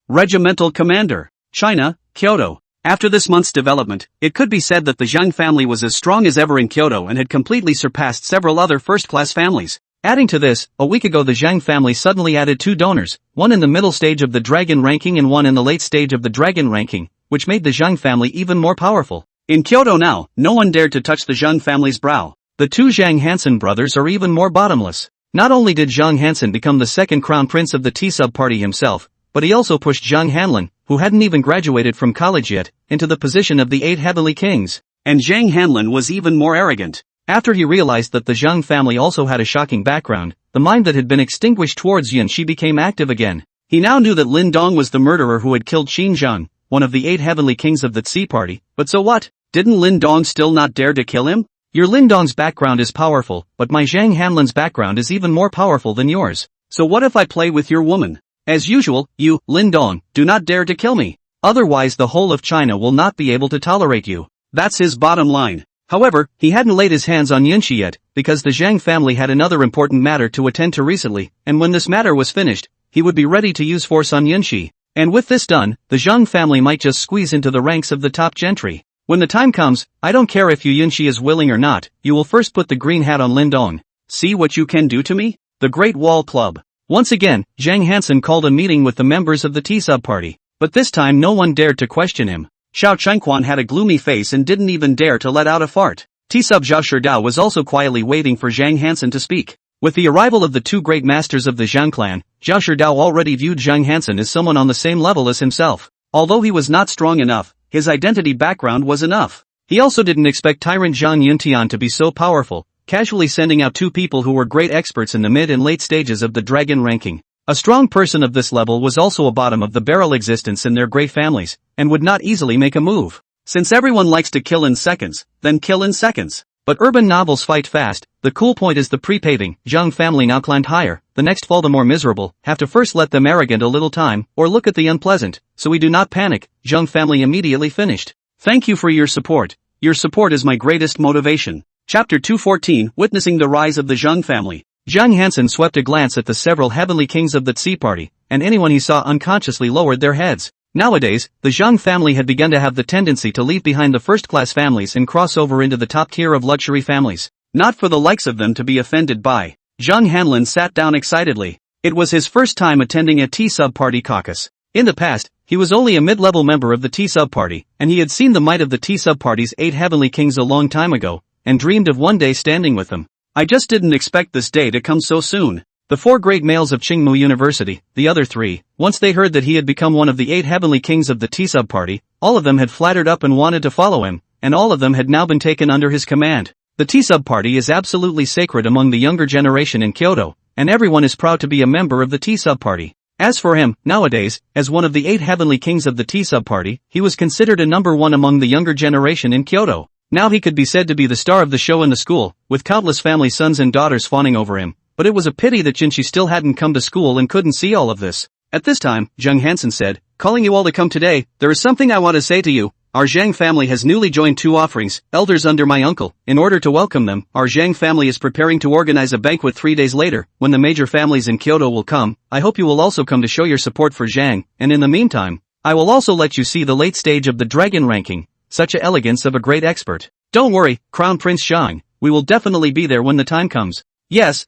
Regimental Commander. China, Kyoto. After this month's development, it could be said that the Zhang family was as strong as ever in Kyoto and had completely surpassed several other first-class families. Adding to this, a week ago the Zhang family suddenly added 2 donors, one in the middle stage of the dragon ranking and one in the late stage of the dragon ranking, which made the Zhang family even more powerful. In Kyoto now, no one dared to touch the Zhang family's brow. The 2 Zhang Hansen brothers are even more bottomless. Not only did Zhang Hansen become the second crown prince of the T-sub party himself, but he also pushed Zhang Hanlin, who hadn't even graduated from college yet, into the position of the 8 heavenly kings. And Zhang Hanlin was even more arrogant. After he realized that the Zhang family also had a shocking background, the mind that had been extinguished towards Yunxi became active again. He now knew that Lin Dong was the murderer who had killed Qin Zhang, one of the 8 heavenly kings of the Tsi party, but so what? Didn't Lin Dong still not dare to kill him? Your Lin Dong's background is powerful, but my Zhang Hanlin's background is even more powerful than yours. So what if I play with your woman? As usual, you, Lin Dong, do not dare to kill me. Otherwise the whole of China will not be able to tolerate you. That's his bottom line. However, he hadn't laid his hands on Yunxi yet, because the Zhang family had another important matter to attend to recently, and when this matter was finished, he would be ready to use force on Yunxi. And with this done, the Zhang family might just squeeze into the ranks of the top gentry. When the time comes, I don't care if Yunxi is willing or not, you will first put the green hat on Lin Dong. See what you can do to me? The Great Wall Club. Once again, Zhang Hansen called a meeting with the members of the T-sub party, but this time no one dared to question him. Xiao Chengquan had a gloomy face and didn't even dare to let out a fart. T-sub Zhao Shidao was also quietly waiting for Zhang Hansen to speak. With the arrival of the 2 great masters of the Zhang clan, Zhao Shidao already viewed Zhang Hansen as someone on the same level as himself. Although he was not strong enough, his identity background was enough. He also didn't expect Tyrant Zhang Yuntian to be so powerful, casually sending out 2 people who were great experts in the mid and late stages of the dragon ranking. A strong person of this level was also a bottom of the barrel existence in their great families, and would not easily make a move. Since everyone likes to kill in seconds, then kill in seconds. But urban novels fight fast. The cool point is the pre-paving. Zhang family now climbed higher. The next fall the more miserable, have to first let them arrogant a little time, or look at the unpleasant. So we do not panic. Zhang family immediately finished. Thank you for your support. Your support is my greatest motivation. Chapter 214, Witnessing the Rise of the Zhang Family. Zhang Hansen swept a glance at the several heavenly kings of the Tsi party, and anyone he saw unconsciously lowered their heads. Nowadays, the Zhang family had begun to have the tendency to leave behind the first-class families and cross over into the top tier of luxury families. Not for the likes of them to be offended by. Zhang Hanlin sat down excitedly. It was his first time attending a T-sub party caucus. In the past, he was only a mid-level member of the T-sub party, and he had seen the might of the T-sub party's 8 heavenly kings a long time ago, and dreamed of one day standing with them. I just didn't expect this day to come so soon. The 4 great males of Qingmu University, the other 3, once they heard that he had become one of the 8 heavenly kings of the T-sub party, all of them had flattered up and wanted to follow him, and all of them had now been taken under his command. The T-sub party is absolutely sacred among the younger generation in Kyoto, and everyone is proud to be a member of the T-sub party. As for him, nowadays, as one of the 8 heavenly kings of the T-sub party, he was considered a number 1 among the younger generation in Kyoto. Now he could be said to be the star of the show in the school, with countless family sons and daughters fawning over him. But it was a pity that Jinshi still hadn't come to school and couldn't see all of this. At this time, Zhang Hansen said, calling you all to come today, there is something I want to say to you. Our Zhang family has newly joined 2 offerings, elders under my uncle. In order to welcome them, our Zhang family is preparing to organize a banquet 3 days later, when the major families in Kyoto will come. I hope you will also come to show your support for Zhang, and in the meantime, I will also let you see the late stage of the dragon ranking. Such a elegance of a great expert. Don't worry, Crown Prince Zhang, we will definitely be there when the time comes. Yes,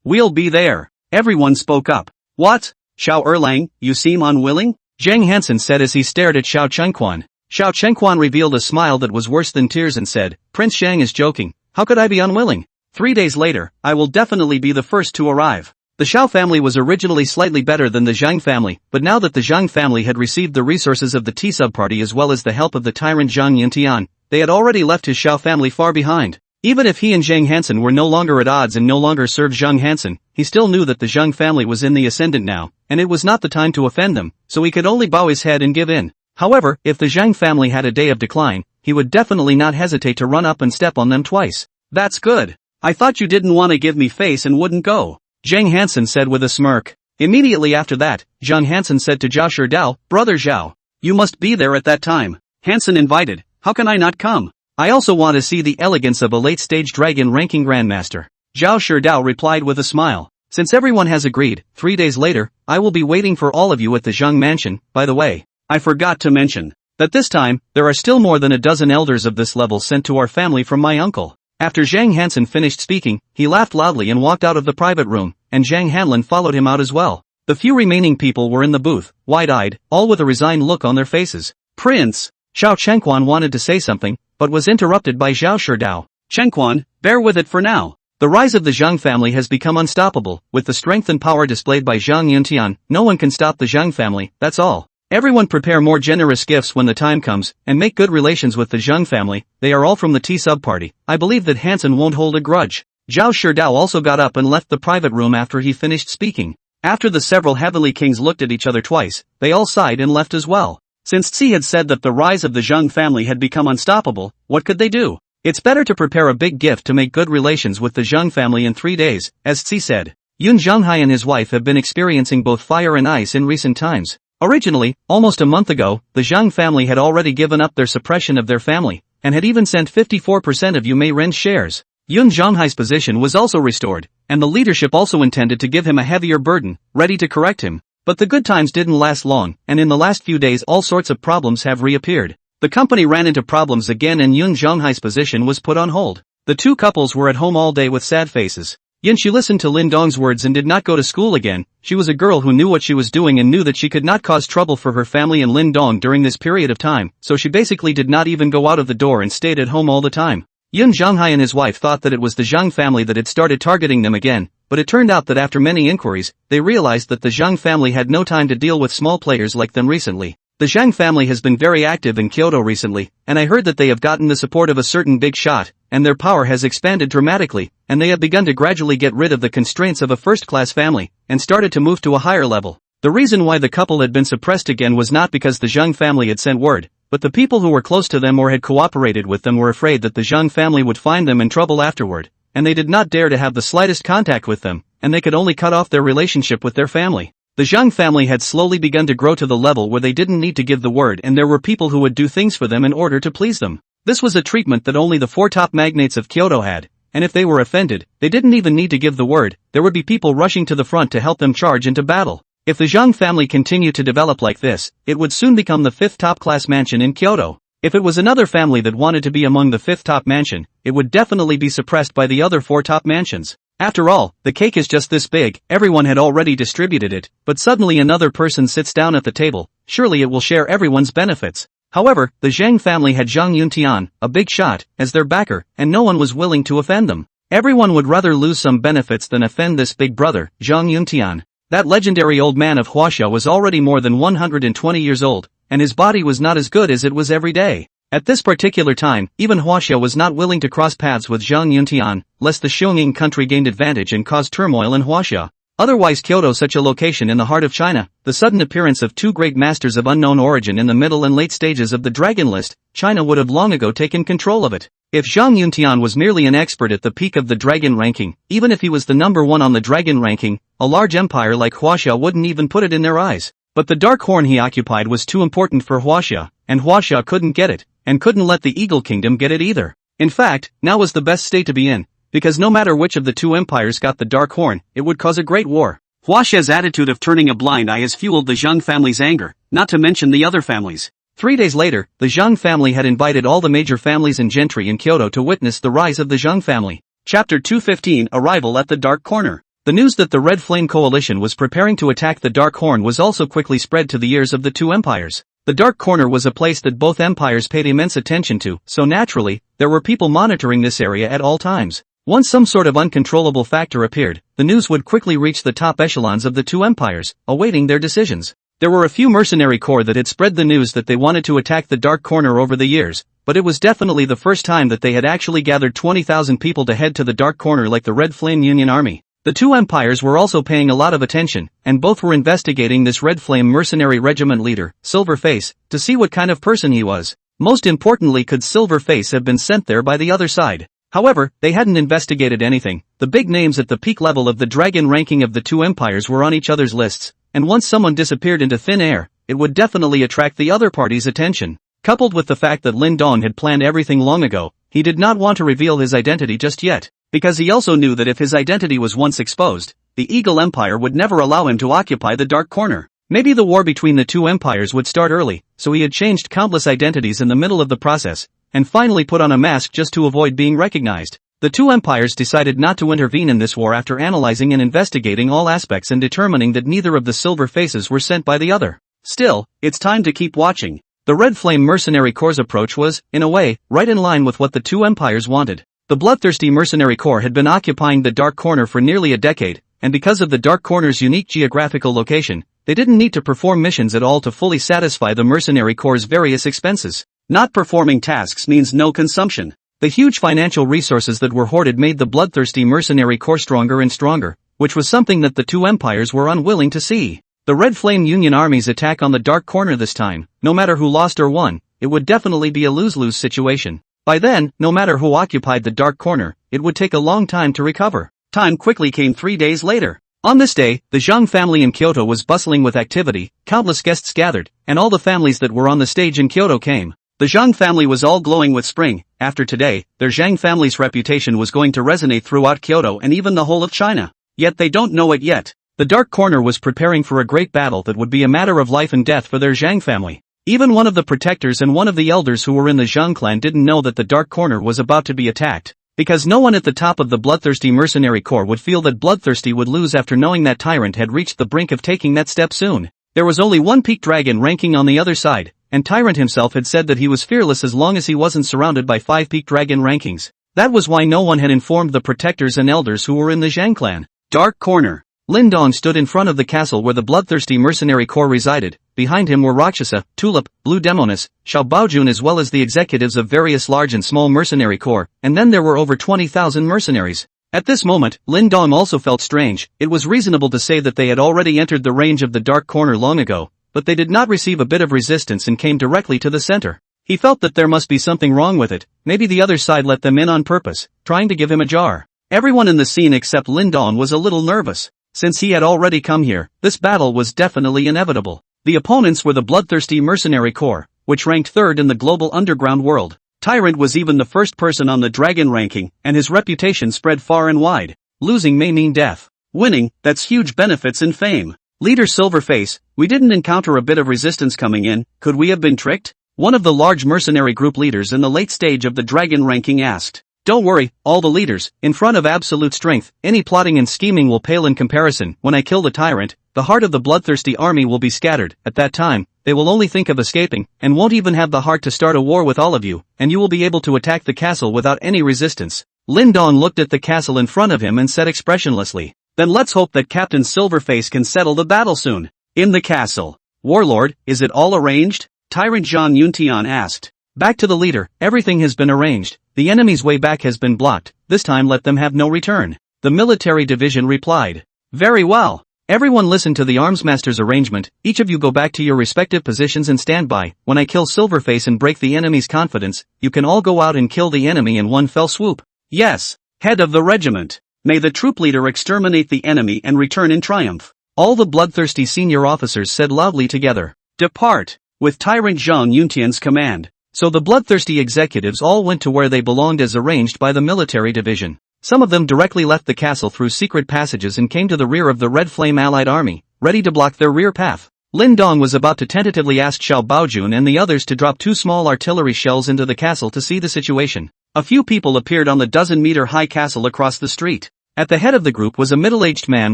we'll be there. Everyone spoke up. What? Xiao Erlang, you seem unwilling? Zhang Hansen said as he stared at Xiao Chengquan. Xiao Chengquan revealed a smile that was worse than tears and said, Prince Zhang is joking. How could I be unwilling? 3 days later, I will definitely be the first to arrive. The Xiao family was originally slightly better than the Zhang family, but now that the Zhang family had received the resources of the T sub-party as well as the help of the tyrant Zhang Yuntian, they had already left his Xiao family far behind. Even if he and Zhang Hansen were no longer at odds and no longer served Zhang Hansen, he still knew that the Zhang family was in the ascendant now, and it was not the time to offend them, so he could only bow his head and give in. However, if the Zhang family had a day of decline, he would definitely not hesitate to run up and step on them twice. That's good. I thought you didn't want to give me face and wouldn't go, Zhang Hansen said with a smirk. Immediately after that, Zhang Hansen said to Zhao Shidao, Brother Zhao, you must be there at that time. Hansen invited, how can I not come? I also want to see the elegance of a late-stage dragon ranking grandmaster. Zhao Shidao replied with a smile. Since everyone has agreed, 3 days later, I will be waiting for all of you at the Zhang mansion. By the way, I forgot to mention that this time, there are still more than a dozen elders of this level sent to our family from my uncle. After Zhang Hansen finished speaking, he laughed loudly and walked out of the private room, and Zhang Hanlin followed him out as well. The few remaining people were in the booth, wide-eyed, all with a resigned look on their faces. Prince! Xiao Chengquan wanted to say something, but was interrupted by Zhao Shidao. Chengquan, bear with it for now. The rise of the Zhang family has become unstoppable. With the strength and power displayed by Zhang Yuntian, no one can stop the Zhang family, that's all. Everyone prepare more generous gifts when the time comes, and make good relations with the Zhang family. They are all from the T sub-party. I believe that Hansen won't hold a grudge. Zhao Shidao also got up and left the private room after he finished speaking. After the several heavenly kings looked at each other twice, they all sighed and left as well. Since Ci had said that the rise of the Zhang family had become unstoppable, what could they do? It's better to prepare a big gift to make good relations with the Zhang family in 3 days, as Ci said. Yun Zhanghai and his wife have been experiencing both fire and ice in recent times. Originally, almost a month ago, the Zhang family had already given up their suppression of their family, and had even sent 54% of Yume Ren's shares. Yun Zhanghai's position was also restored, and the leadership also intended to give him a heavier burden, ready to correct him. But the good times didn't last long, and in the last few days all sorts of problems have reappeared. The company ran into problems again and Yun Zhanghai's position was put on hold. The two couples were at home all day with sad faces. She listened to Lin Dong's words and did not go to school again. She was a girl who knew what she was doing and knew that she could not cause trouble for her family and Lin Dong during this period of time, so she basically did not even go out of the door and stayed at home all the time. Yun Zhanghai and his wife thought that it was the Zhang family that had started targeting them again, but it turned out that after many inquiries, they realized that the Zhang family had no time to deal with small players like them recently. The Zhang family has been very active in Kyoto recently, and I heard that they have gotten the support of a certain big shot, and their power has expanded dramatically, and they have begun to gradually get rid of the constraints of a first-class family, and started to move to a higher level. The reason why the couple had been suppressed again was not because the Zhang family had sent word, but the people who were close to them or had cooperated with them were afraid that the Zhang family would find them in trouble afterward, and they did not dare to have the slightest contact with them, and they could only cut off their relationship with their family. The Zhang family had slowly begun to grow to the level where they didn't need to give the word and there were people who would do things for them in order to please them. This was a treatment that only the 4 top magnates of Kyoto had, and if they were offended, they didn't even need to give the word, there would be people rushing to the front to help them charge into battle. If the Zhang family continued to develop like this, it would soon become the 5th top-class mansion in Kyoto. If it was another family that wanted to be among the 5th top mansion, it would definitely be suppressed by the other 4 top mansions. After all, the cake is just this big, everyone had already distributed it, but suddenly another person sits down at the table, surely it will share everyone's benefits. However, the Zhang family had Zhang Yuntian, a big shot, as their backer, and no one was willing to offend them. Everyone would rather lose some benefits than offend this big brother, Zhang Yuntian. That legendary old man of Huaxia was already more than 120 years old, and his body was not as good as it was every day. At this particular time, even Huaxia was not willing to cross paths with Zhang Yuntian, lest the Xiongning country gained advantage and caused turmoil in Huaxia. Otherwise Kyoto, such a location in the heart of China, the sudden appearance of 2 great masters of unknown origin in the middle and late stages of the dragon list, China would have long ago taken control of it. If Zhang Yuntian was merely an expert at the peak of the dragon ranking, even if he was the number 1 on the dragon ranking, a large empire like Huaxia wouldn't even put it in their eyes. But the dark horn he occupied was too important for Huaxia, and Huaxia couldn't get it, and couldn't let the Eagle Kingdom get it either. In fact, now was the best state to be in, because no matter which of the 2 empires got the dark horn, it would cause a great war. Huaxia's attitude of turning a blind eye has fueled the Zhang family's anger, not to mention the other families. 3 days later, the Zhang family had invited all the major families and gentry in Kyoto to witness the rise of the Zhang family. Chapter 215: Arrival at the Dark Corner. The news that the Red Flame Coalition was preparing to attack the Dark Horn was also quickly spread to the ears of the 2 empires. The Dark Corner was a place that both empires paid immense attention to, so naturally, there were people monitoring this area at all times. Once some sort of uncontrollable factor appeared, the news would quickly reach the top echelons of the two empires, awaiting their decisions. There were a few mercenary corps that had spread the news that they wanted to attack the Dark Corner over the years, but it was definitely the first time that they had actually gathered 20,000 people to head to the Dark Corner like the Red Flame Union Army. The two empires were also paying a lot of attention, and both were investigating this Red Flame mercenary regiment leader, Silverface, to see what kind of person he was. Most importantly, could Silverface have been sent there by the other side? However, they hadn't investigated anything. The big names at the peak level of the dragon ranking of the two empires were on each other's lists, and once someone disappeared into thin air, it would definitely attract the other party's attention. Coupled with the fact that Lin Dong had planned everything long ago, he did not want to reveal his identity just yet, because he also knew that if his identity was once exposed, the Eagle Empire would never allow him to occupy the Dark Corner. Maybe the war between the two empires would start early, so he had changed countless identities in the middle of the process, and finally put on a mask just to avoid being recognized. The two empires decided not to intervene in this war after analyzing and investigating all aspects and determining that neither of the Silver Faces were sent by the other. Still, it's time to keep watching. The Red Flame Mercenary Corps' approach was, in a way, right in line with what the two empires wanted. The bloodthirsty Mercenary Corps had been occupying the Dark Corner for nearly a decade, and because of the Dark Corner's unique geographical location, they didn't need to perform missions at all to fully satisfy the Mercenary Corps' various expenses. Not performing tasks means no consumption. The huge financial resources that were hoarded made the bloodthirsty Mercenary Corps stronger and stronger, which was something that the two empires were unwilling to see. The Red Flame Union Army's attack on the Dark Corner this time, no matter who lost or won, it would definitely be a lose-lose situation. By then, no matter who occupied the Dark Corner, it would take a long time to recover. Time quickly came 3 days later. On this day, the Zhang family in Kyoto was bustling with activity, countless guests gathered, and all the families that were on the stage in Kyoto came. The Zhang family was all glowing with spring. After today, their Zhang family's reputation was going to resonate throughout Kyoto and even the whole of China. Yet they don't know it yet. The Dark Corner was preparing for a great battle that would be a matter of life and death for their Zhang family. Even one of the protectors and one of the elders who were in the Zhang clan didn't know that the Dark Corner was about to be attacked, because no one at the top of the Bloodthirsty Mercenary Corps would feel that Bloodthirsty would lose after knowing that Tyrant had reached the brink of taking that step soon. There was only one peak dragon ranking on the other side, and Tyrant himself had said that he was fearless as long as he wasn't surrounded by 5 peak dragon rankings. That was why no one had informed the protectors and elders who were in the Zhang clan. Dark Corner. Lin Dong stood in front of the castle where the Bloodthirsty Mercenary Corps resided. Behind him were Rakshasa, Tulip, Blue Demoness, Xiao Baojun, as well as the executives of various large and small mercenary corps, and then there were over 20,000 mercenaries. At this moment, Lin Dong also felt strange. It was reasonable to say that they had already entered the range of the Dark Corner long ago, but they did not receive a bit of resistance and came directly to the center. He felt that there must be something wrong with it. Maybe the other side let them in on purpose, trying to give him a jar. Everyone in the scene except Lin Dong was a little nervous. Since he had already come here, this battle was definitely inevitable. The opponents were the Bloodthirsty Mercenary Corps, which ranked third in the global underground world. Tyrant was even the first person on the dragon ranking, and his reputation spread far and wide. Losing may mean death. Winning, that's huge benefits and fame. Leader Silverface, we didn't encounter a bit of resistance coming in. Could we have been tricked? One of the large mercenary group leaders in the late stage of the dragon ranking asked. Don't worry, all the leaders, in front of absolute strength, any plotting and scheming will pale in comparison. When I kill the tyrant, the heart of the bloodthirsty army will be scattered. At that time, they will only think of escaping, and won't even have the heart to start a war with all of you, and you will be able to attack the castle without any resistance. Lin Dong looked at the castle in front of him and said expressionlessly, then let's hope that Captain Silverface can settle the battle soon. In the castle. Warlord, is it all arranged? Tyrant Zhang Yuntian asked. Back to the leader, everything has been arranged. The enemy's way back has been blocked. This time let them have no return. The military division replied. Very well. Everyone listen to the armsmaster's arrangement. Each of you go back to your respective positions and stand by. When I kill Silverface and break the enemy's confidence, you can all go out and kill the enemy in one fell swoop. Yes. Head of the regiment. May the troop leader exterminate the enemy and return in triumph. All the bloodthirsty senior officers said loudly together. Depart. With Tyrant Zhang Yuntian's command. So the bloodthirsty executives all went to where they belonged as arranged by the military division. Some of them directly left the castle through secret passages and came to the rear of the Red Flame Allied army, ready to block their rear path. Lin Dong was about to tentatively ask Xiao Baojun and the others to drop 2 small artillery shells into the castle to see the situation. A few people appeared on the dozen-meter-high castle across the street. At the head of the group was a middle-aged man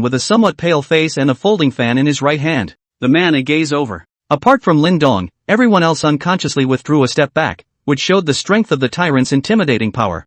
with a somewhat pale face and a folding fan in his right hand. The man a gaze over. Apart from Lin Dong, everyone else unconsciously withdrew a step back, which showed the strength of the tyrant's intimidating power.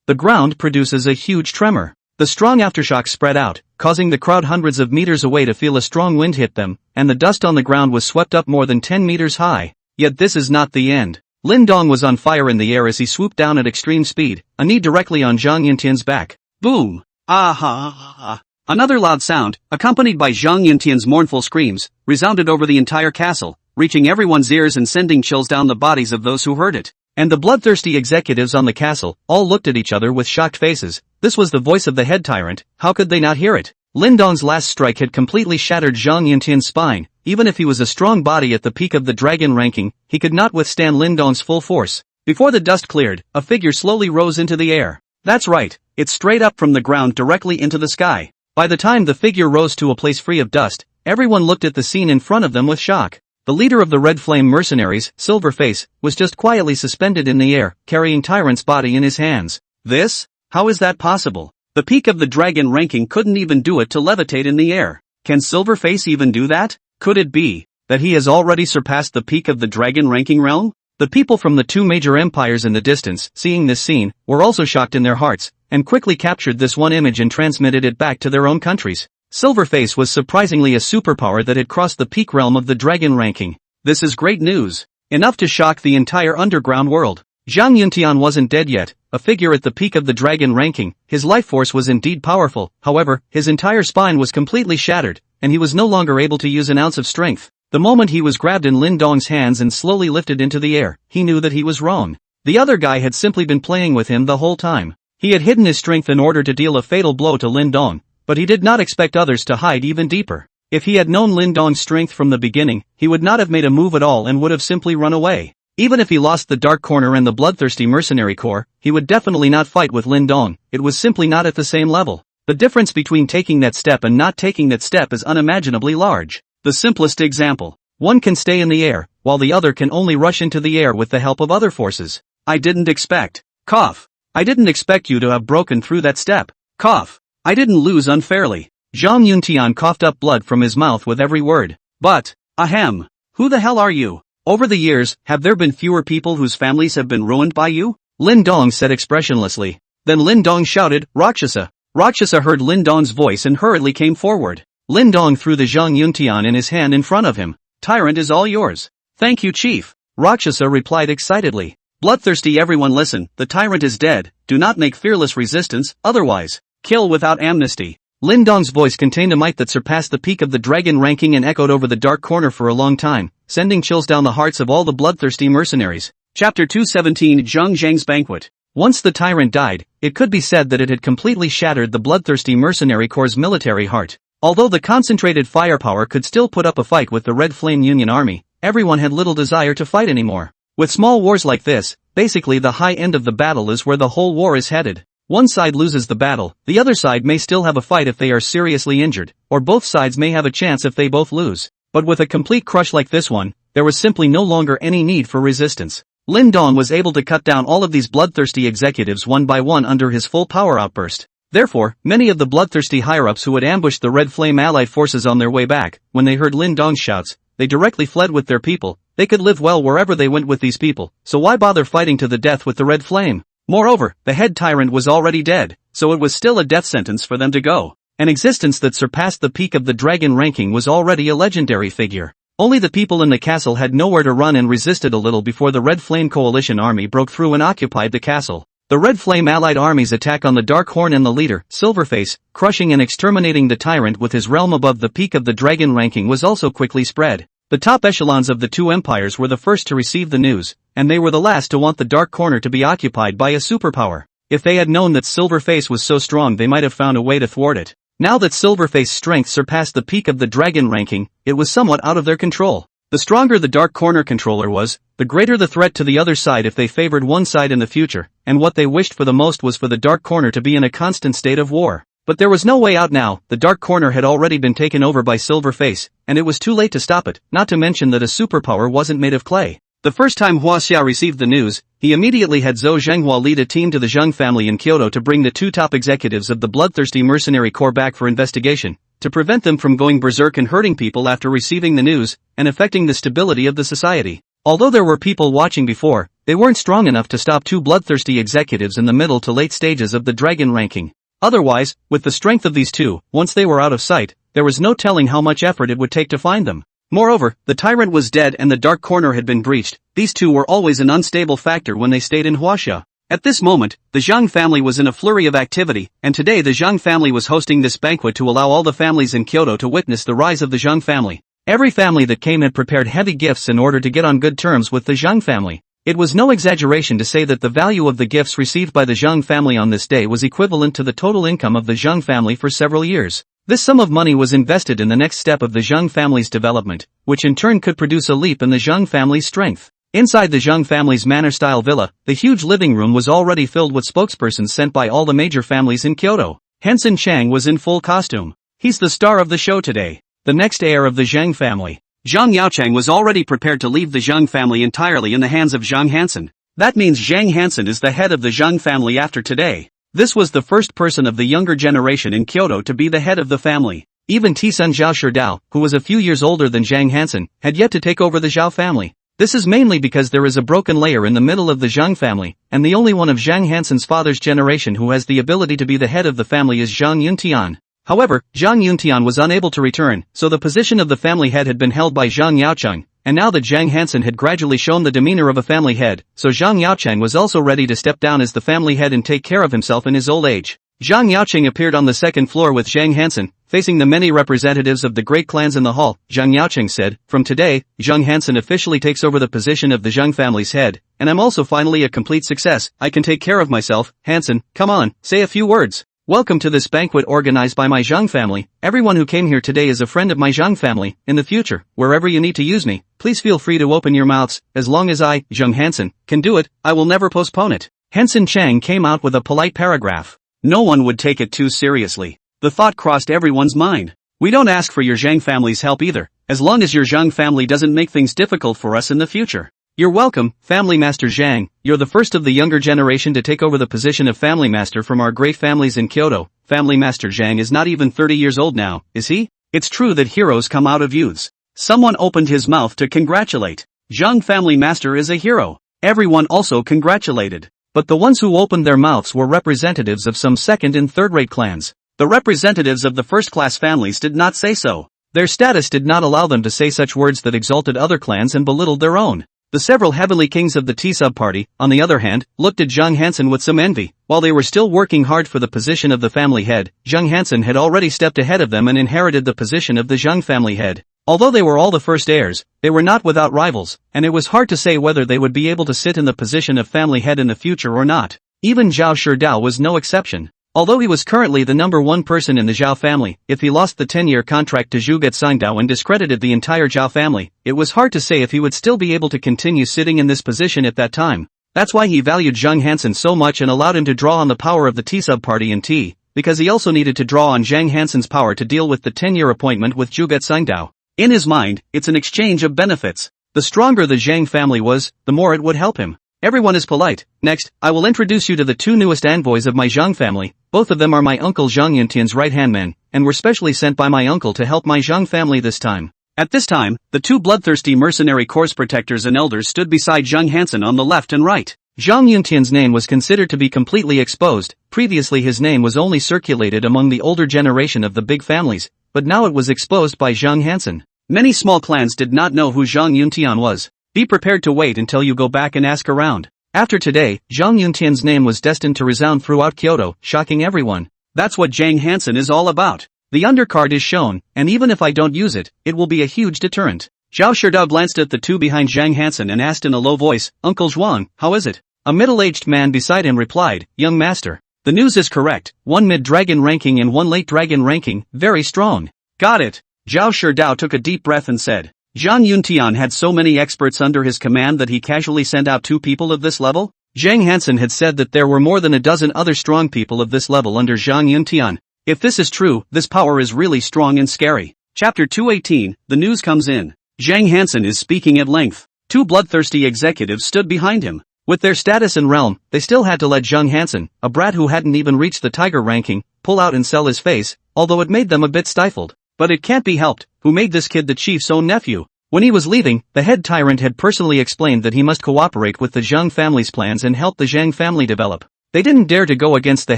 the ground produces a huge tremor. The strong aftershock spread out, causing the crowd hundreds of meters away to feel a strong wind hit them, and the dust on the ground was swept up more than 10 meters high. Yet this is not the end. Lin Dong was on fire in the air as he swooped down at extreme speed, a knee directly on Zhang Yuntian's back. Boom! Ah! Another loud sound, accompanied by Zhang Yuntian's mournful screams, resounded over the entire castle, reaching everyone's ears and sending chills down the bodies of those who heard it. And the bloodthirsty executives on the castle all looked at each other with shocked faces. This was the voice of the head tyrant, how could they not hear it? Lin Dong's last strike had completely shattered Zhang Yuntian's spine. Even if he was a strong body at the peak of the dragon ranking, he could not withstand Lin Dong's full force. Before the dust cleared, a figure slowly rose into the air. That's right, it's straight up from the ground directly into the sky. By the time the figure rose to a place free of dust, everyone looked at the scene in front of them with shock. The leader of the Red Flame mercenaries, Silverface, was just quietly suspended in the air, carrying Tyrant's body in his hands. This? How is that possible? The peak of the dragon ranking couldn't even do it to levitate in the air. Can Silverface even do that? Could it be that he has already surpassed the peak of the dragon ranking realm? The people from the two major empires in the distance, seeing this scene, were also shocked in their hearts, and quickly captured this one image and transmitted it back to their own countries. Silverface was surprisingly a superpower that had crossed the peak realm of the dragon ranking. This is great news. Enough to shock the entire underground world. Zhang Yuntian wasn't dead yet, a figure at the peak of the dragon ranking. His life force was indeed powerful, however, his entire spine was completely shattered, and he was no longer able to use an ounce of strength. The moment he was grabbed in Lin Dong's hands and slowly lifted into the air, he knew that he was wrong. The other guy had simply been playing with him the whole time. He had hidden his strength in order to deal a fatal blow to Lin Dong, but he did not expect others to hide even deeper. If he had known Lin Dong's strength from the beginning, he would not have made a move at all and would have simply run away. Even if he lost the Dark Corner and the bloodthirsty mercenary corps, he would definitely not fight with Lin Dong. It was simply not at the same level. The difference between taking that step and not taking that step is unimaginably large. The simplest example. One can stay in the air, while the other can only rush into the air with the help of other forces. I didn't expect. Cough. I didn't expect you to have broken through that step. Cough. I didn't lose unfairly. Zhang Yuntian coughed up blood from his mouth with every word. But, ahem. Who the hell are you? Over the years, have there been fewer people whose families have been ruined by you? Lin Dong said expressionlessly. Then Lin Dong shouted, Rakshasa. Rakshasa heard Lin Dong's voice and hurriedly came forward. Lin Dong threw the Zhang Yuntian in his hand in front of him. Tyrant is all yours. Thank you, Chief. Rakshasa replied excitedly. Bloodthirsty everyone listen, the tyrant is dead, do not make fearless resistance, otherwise, kill without amnesty. Lin Dong's voice contained a might that surpassed the peak of the dragon ranking and echoed over the Dark Corner for a long time, sending chills down the hearts of all the bloodthirsty mercenaries. Chapter 217 Zhang Zhang's Banquet. Once the tyrant died, it could be said that it had completely shattered the bloodthirsty mercenary corps' military heart. Although the concentrated firepower could still put up a fight with the Red Flame Union army, everyone had little desire to fight anymore. With small wars like this, basically the high end of the battle is where the whole war is headed. One side loses the battle, the other side may still have a fight if they are seriously injured, or both sides may have a chance if they both lose. But with a complete crush like this one, there was simply no longer any need for resistance. Lin Dong was able to cut down all of these bloodthirsty executives one by one under his full power outburst. Therefore, many of the bloodthirsty higher-ups who had ambushed the Red Flame allied forces on their way back, when they heard Lin Dong's shouts, they directly fled with their people. They could live well wherever they went with these people, so why bother fighting to the death with the Red Flame? Moreover, the head tyrant was already dead, so it was still a death sentence for them to go. An existence that surpassed the peak of the dragon ranking was already a legendary figure. Only the people in the castle had nowhere to run and resisted a little before the Red Flame coalition army broke through and occupied the castle. The Red Flame allied armies attack on the Dark Horn and the leader, Silverface, crushing and exterminating the tyrant with his realm above the peak of the dragon ranking was also quickly spread. The top echelons of the two empires were the first to receive the news, and they were the last to want the Dark Corner to be occupied by a superpower. If they had known that Silverface was so strong they might have found a way to thwart it. Now that Silverface's strength surpassed the peak of the dragon ranking, it was somewhat out of their control. The stronger the Dark Corner controller was, the greater the threat to the other side if they favored one side in the future, and what they wished for the most was for the Dark Corner to be in a constant state of war. But there was no way out now. The Dark Corner had already been taken over by Silverface, and it was too late to stop it, not to mention that a superpower wasn't made of clay. The first time Hua Xia received the news, he immediately had Zhou Zhenghua lead a team to the Zheng family in Kyoto to bring the two top executives of the bloodthirsty mercenary corps back for investigation, to prevent them from going berserk and hurting people after receiving the news, and affecting the stability of the society. Although there were people watching before, They weren't strong enough to stop two bloodthirsty executives in the middle to late stages of the dragon ranking. Otherwise, with the strength of these two, once they were out of sight, there was no telling how much effort it would take to find them. Moreover, the tyrant was dead and the dark corner had been breached. These two were always an unstable factor when they stayed in Huaxia. At this moment, the Zhang family was in a flurry of activity, and today the Zhang family was hosting this banquet to allow all the families in Kyoto to witness the rise of the Zhang family. Every family that came had prepared heavy gifts in order to get on good terms with the Zhang family. It was no exaggeration to say that the value of the gifts received by the Zhang family on this day was equivalent to the total income of the Zhang family for several years. This sum of money was invested in the next step of the Zhang family's development, which in turn could produce a leap in the Zhang family's strength. Inside the Zhang family's manor-style villa, the huge living room was already filled with spokespersons sent by all the major families in Kyoto. Hansen Chang was in full costume. He's the star of the show today. The next heir of the Zhang family. Zhang Yaochang was already prepared to leave the Zhang family entirely in the hands of Zhang Hansen. That means Zhang Hansen is the head of the Zhang family after today. This was the first person of the younger generation in Kyoto to be the head of the family. Even T-son Zhao Shidao, who was a few years older than Zhang Hansen, had yet to take over the Zhao family. This is mainly because there is a broken layer in the middle of the Zhang family, and the only one of Zhang Hansen's father's generation who has the ability to be the head of the family is Zhang Yuntian. However, Zhang Yuntian was unable to return, so the position of the family head had been held by Zhang Yaocheng, and now that Zhang Hansen had gradually shown the demeanor of a family head, so Zhang Yaocheng was also ready to step down as the family head and take care of himself in his old age. Zhang Yaocheng appeared on the second floor with Zhang Hansen, facing the many representatives of the great clans in the hall. Zhang Yaocheng said, "From today, Zhang Hansen officially takes over the position of the Zhang family's head, and I'm also finally a complete success. I can take care of myself. Hansen, come on, say a few words. Welcome to this banquet organized by my Zhang family. Everyone who came here today is a friend of my Zhang family. In the future, wherever you need to use me, please feel free to open your mouths. As long as I, Zhang Hansen, can do it, I will never postpone it." Hansen Chang came out with a polite paragraph. No one would take it too seriously. The thought crossed everyone's mind. We don't ask for your Zhang family's help either, as long as your Zhang family doesn't make things difficult for us in the future. You're welcome, Family Master Zhang. You're the first of the younger generation to take over the position of Family Master from our great families in Kyoto. Family Master Zhang is not even 30 years old now, is he? It's true that heroes come out of youths. Someone opened his mouth to congratulate. Zhang Family Master is a hero. Everyone also congratulated. But the ones who opened their mouths were representatives of some second and third-rate clans. The representatives of the first-class families did not say so. Their status did not allow them to say such words that exalted other clans and belittled their own. The several heavenly kings of the T-sub party, on the other hand, looked at Zhang Hansen with some envy. While they were still working hard for the position of the family head, Zhang Hansen had already stepped ahead of them and inherited the position of the Zhang family head. Although they were all the first heirs, they were not without rivals, and it was hard to say whether they would be able to sit in the position of family head in the future or not. Even Zhao Shidao was no exception. Although he was currently the number one person in the Zhao family, if he lost the 10-year contract to Zhu Getsingdao and discredited the entire Zhao family, it was hard to say if he would still be able to continue sitting in this position at that time. That's why he valued Zhang Hansen so much and allowed him to draw on the power of the T-sub party in T, because he also needed to draw on Zhang Hansen's power to deal with the 10-year appointment with Zhu Getsingdao. In his mind, it's an exchange of benefits. The stronger the Zhang family was, the more it would help him. Everyone is polite. Next, I will introduce you to the two newest envoys of my Zhang family. Both of them are my uncle Zhang Yuntian's right-hand men, and were specially sent by my uncle to help my Zhang family this time. At this time, the two bloodthirsty mercenary corps protectors and elders stood beside Zhang Hansen on the left and right. Zhang Yuntian's name was considered to be completely exposed. Previously his name was only circulated among the older generation of the big families, but now it was exposed by Zhang Hansen. Many small clans did not know who Zhang Yuntian was. Be prepared to wait until you go back and ask around. After today, Zhang Yuntian's name was destined to resound throughout Kyoto, shocking everyone. That's what Zhang Hansen is all about. The undercard is shown, and even if I don't use it, it will be a huge deterrent. Zhao Shidao glanced at the two behind Zhang Hansen and asked in a low voice, "Uncle Zhuang, how is it?" A middle-aged man beside him replied, "Young master. The news is correct. 1 mid-dragon ranking and 1 late dragon ranking, very strong." Got it. Zhao Shidao took a deep breath and said, Zhang Yuntian had so many experts under his command that he casually sent out 2 people of this level? Zhang Hansen had said that there were more than a dozen other strong people of this level under Zhang Yuntian. If this is true, this power is really strong and scary. Chapter 218, the news comes in. Zhang Hansen is speaking at length. 2 bloodthirsty executives stood behind him. With their status and realm, they still had to let Zhang Hansen, a brat who hadn't even reached the tiger ranking, pull out and sell his face, although it made them a bit stifled. But it can't be helped. Who made this kid the chief's own nephew? When he was leaving, the head tyrant had personally explained that he must cooperate with the Zhang family's plans and help the Zhang family develop. They didn't dare to go against the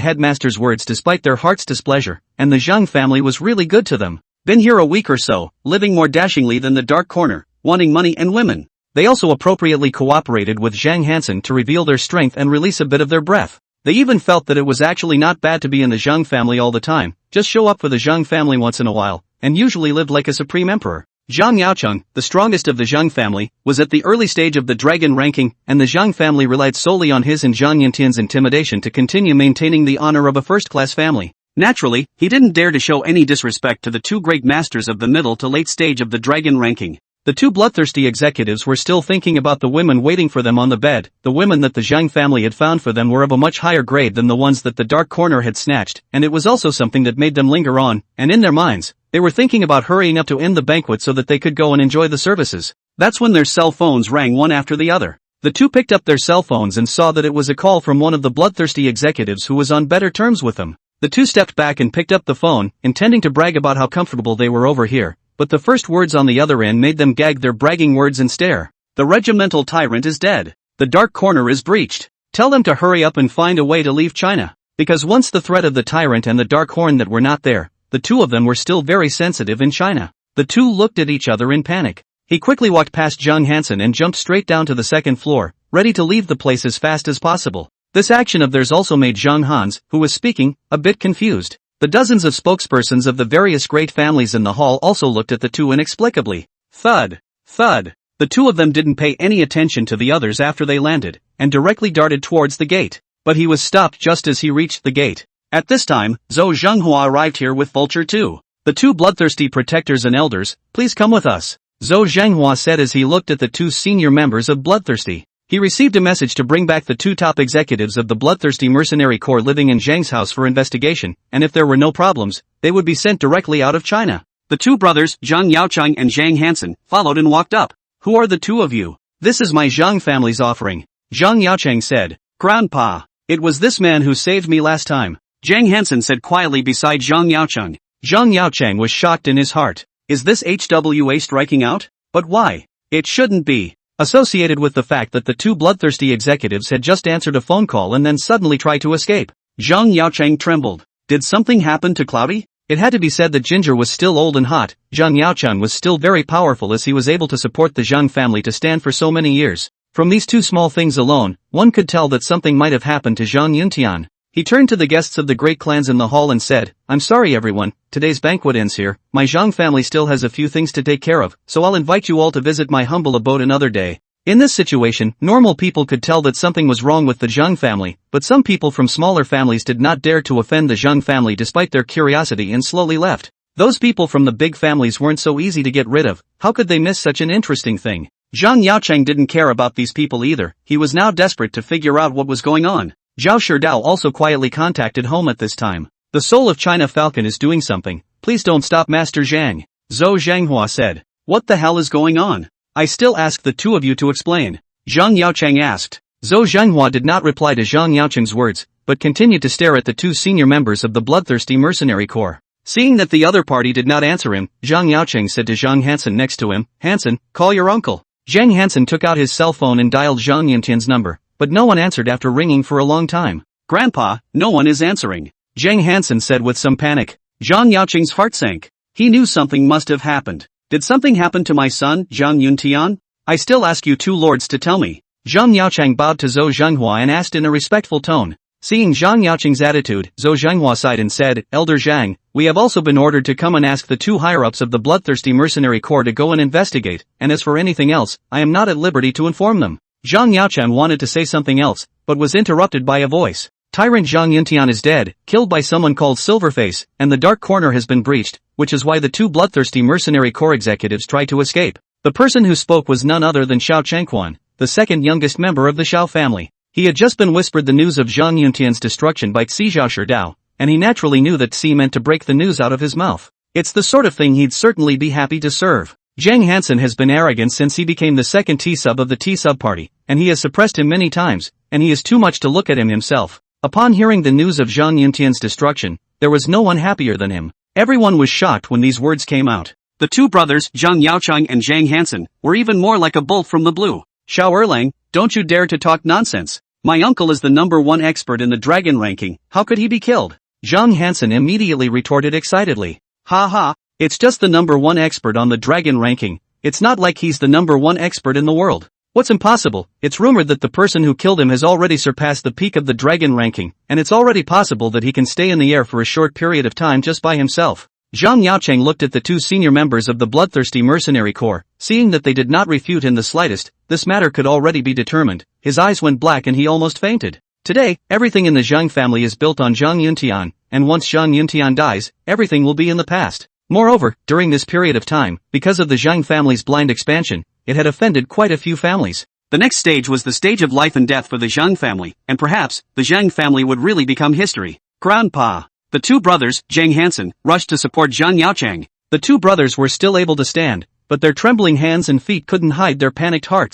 headmaster's words despite their heart's displeasure, and the Zhang family was really good to them. Been here a week or so, living more dashingly than the dark corner, wanting money and women. They also appropriately cooperated with Zhang Hansen to reveal their strength and release a bit of their breath. They even felt that it was actually not bad to be in the Zhang family all the time, just show up for the Zhang family once in a while, and usually lived like a supreme emperor. Zhang Yaocheng, the strongest of the Zhang family, was at the early stage of the dragon ranking, and the Zhang family relied solely on his and Zhang Yuntian's intimidation to continue maintaining the honor of a first-class family. Naturally, he didn't dare to show any disrespect to the two great masters of the middle to late stage of the dragon ranking. The two bloodthirsty executives were still thinking about the women waiting for them on the bed. The women that the Zhang family had found for them were of a much higher grade than the ones that the dark corner had snatched, and it was also something that made them linger on, and in their minds, they were thinking about hurrying up to end the banquet so that they could go and enjoy the services. That's when their cell phones rang one after the other. The two picked up their cell phones and saw that it was a call from one of the bloodthirsty executives who was on better terms with them. The two stepped back and picked up the phone, intending to brag about how comfortable they were over here, but the first words on the other end made them gag their bragging words and stare. The regimental tyrant is dead. The dark corner is breached. Tell them to hurry up and find a way to leave China. Because once the threat of the tyrant and the dark horn that were not there, the two of them were still very sensitive in China. The two looked at each other in panic. He quickly walked past Zhang Hansen and jumped straight down to the second floor, ready to leave the place as fast as possible. This action of theirs also made Zhang Hans, who was speaking, a bit confused. The dozens of spokespersons of the various great families in the hall also looked at the two inexplicably. Thud. Thud. The two of them didn't pay any attention to the others after they landed, and directly darted towards the gate. But he was stopped just as he reached the gate. At this time, Zhou Zhenghua arrived here with Vulture 2. The two bloodthirsty protectors and elders, please come with us, Zhou Zhenghua said as he looked at the two senior members of Bloodthirsty. He received a message to bring back the two top executives of the Bloodthirsty Mercenary Corps living in Zhang's house for investigation, and if there were no problems, they would be sent directly out of China. The two brothers, Zhang Yaocheng and Zhang Hansen, followed and walked up. Who are the two of you? This is my Zhang family's offering. Zhang Yaocheng said. Grandpa. It was this man who saved me last time. Zhang Hansen said quietly beside Zhang Yaocheng. Zhang Yaocheng was shocked in his heart. Is this HWA striking out? But why? It shouldn't be. Associated with the fact that the two bloodthirsty executives had just answered a phone call and then suddenly tried to escape. Zhang Yaocheng trembled. Did something happen to Cloudy? It had to be said that Ginger was still old and hot. Zhang Yaocheng was still very powerful as he was able to support the Zhang family to stand for so many years. From these two small things alone, one could tell that something might have happened to Zhang Yuntian. He turned to the guests of the great clans in the hall and said, I'm sorry everyone, today's banquet ends here. My Zhang family still has a few things to take care of, so I'll invite you all to visit my humble abode another day. In this situation, normal people could tell that something was wrong with the Zhang family, but some people from smaller families did not dare to offend the Zhang family despite their curiosity and slowly left. Those people from the big families weren't so easy to get rid of. How could they miss such an interesting thing? Zhang Yaocheng didn't care about these people either. He was now desperate to figure out what was going on. Zhao Shidao also quietly contacted home at this time. The soul of China Falcon is doing something. Please don't stop Master Zhang. Zhou Zhenghua said. What the hell is going on? I still ask the two of you to explain. Zhang Yaocheng asked. Zhou Zhenghua did not reply to Zhang Yaocheng's words, but continued to stare at the two senior members of the Bloodthirsty Mercenary Corps. Seeing that the other party did not answer him, Zhang Yaocheng said to Zhang Hansen next to him, Hansen, call your uncle. Zhang Hansen took out his cell phone and dialed Zhang Yuntian's number, but no one answered after ringing for a long time. Grandpa, no one is answering. Zhang Hansen said with some panic. Zhang Yaocheng's heart sank. He knew something must have happened. Did something happen to my son, Zhang Yuntian? I still ask you two lords to tell me. Zhang Yaocheng bowed to Zhou Zhenghua and asked in a respectful tone. Seeing Zhang Yaocheng's attitude, Zhou Zhenghua sighed and said, Elder Zhang, we have also been ordered to come and ask the two higher-ups of the Bloodthirsty Mercenary Corps to go and investigate, and as for anything else, I am not at liberty to inform them. Zhang Yaocheng wanted to say something else, but was interrupted by a voice. Tyrant Zhang Yuntian is dead, killed by someone called Silverface, and the Dark Corner has been breached, which is why the two Bloodthirsty Mercenary Corps executives tried to escape. The person who spoke was none other than Xiao Chengquan, the second youngest member of the Xiao family. He had just been whispered the news of Zhang Yuntian's destruction by Xi Zhao Shidao, and he naturally knew that Xi meant to break the news out of his mouth. It's the sort of thing he'd certainly be happy to serve. Zhang Hansen has been arrogant since he became the second T-sub of the T-sub party, and he has suppressed him many times, and he is too much to look at him himself. Upon hearing the news of Zhang Yuntian's destruction, there was no one happier than him. Everyone was shocked when these words came out. The two brothers, Zhang Yaocheng and Zhang Hansen, were even more like a bolt from the blue. Xiao Erlang, don't you dare to talk nonsense. My uncle is the #1 expert in the dragon ranking, how could he be killed? Zhang Hansen immediately retorted excitedly. Ha ha, it's just the #1 expert on the dragon ranking, it's not like he's the #1 expert in the world. What's impossible? It's rumored that the person who killed him has already surpassed the peak of the dragon ranking, and it's already possible that he can stay in the air for a short period of time just by himself. Zhang Yaocheng looked at the two senior members of the bloodthirsty mercenary corps, seeing that they did not refute in the slightest, this matter could already be determined, his eyes went black and he almost fainted. Today, everything in the Zhang family is built on Zhang Yuntian, and once Zhang Yuntian dies, everything will be in the past. Moreover, during this period of time, because of the Zhang family's blind expansion, it had offended quite a few families. The next stage was the stage of life and death for the Zhang family, and perhaps, the Zhang family would really become history. Grandpa. The two brothers, Zhang Hansen, rushed to support Zhang Yaocheng. The two brothers were still able to stand, but their trembling hands and feet couldn't hide their panicked hearts.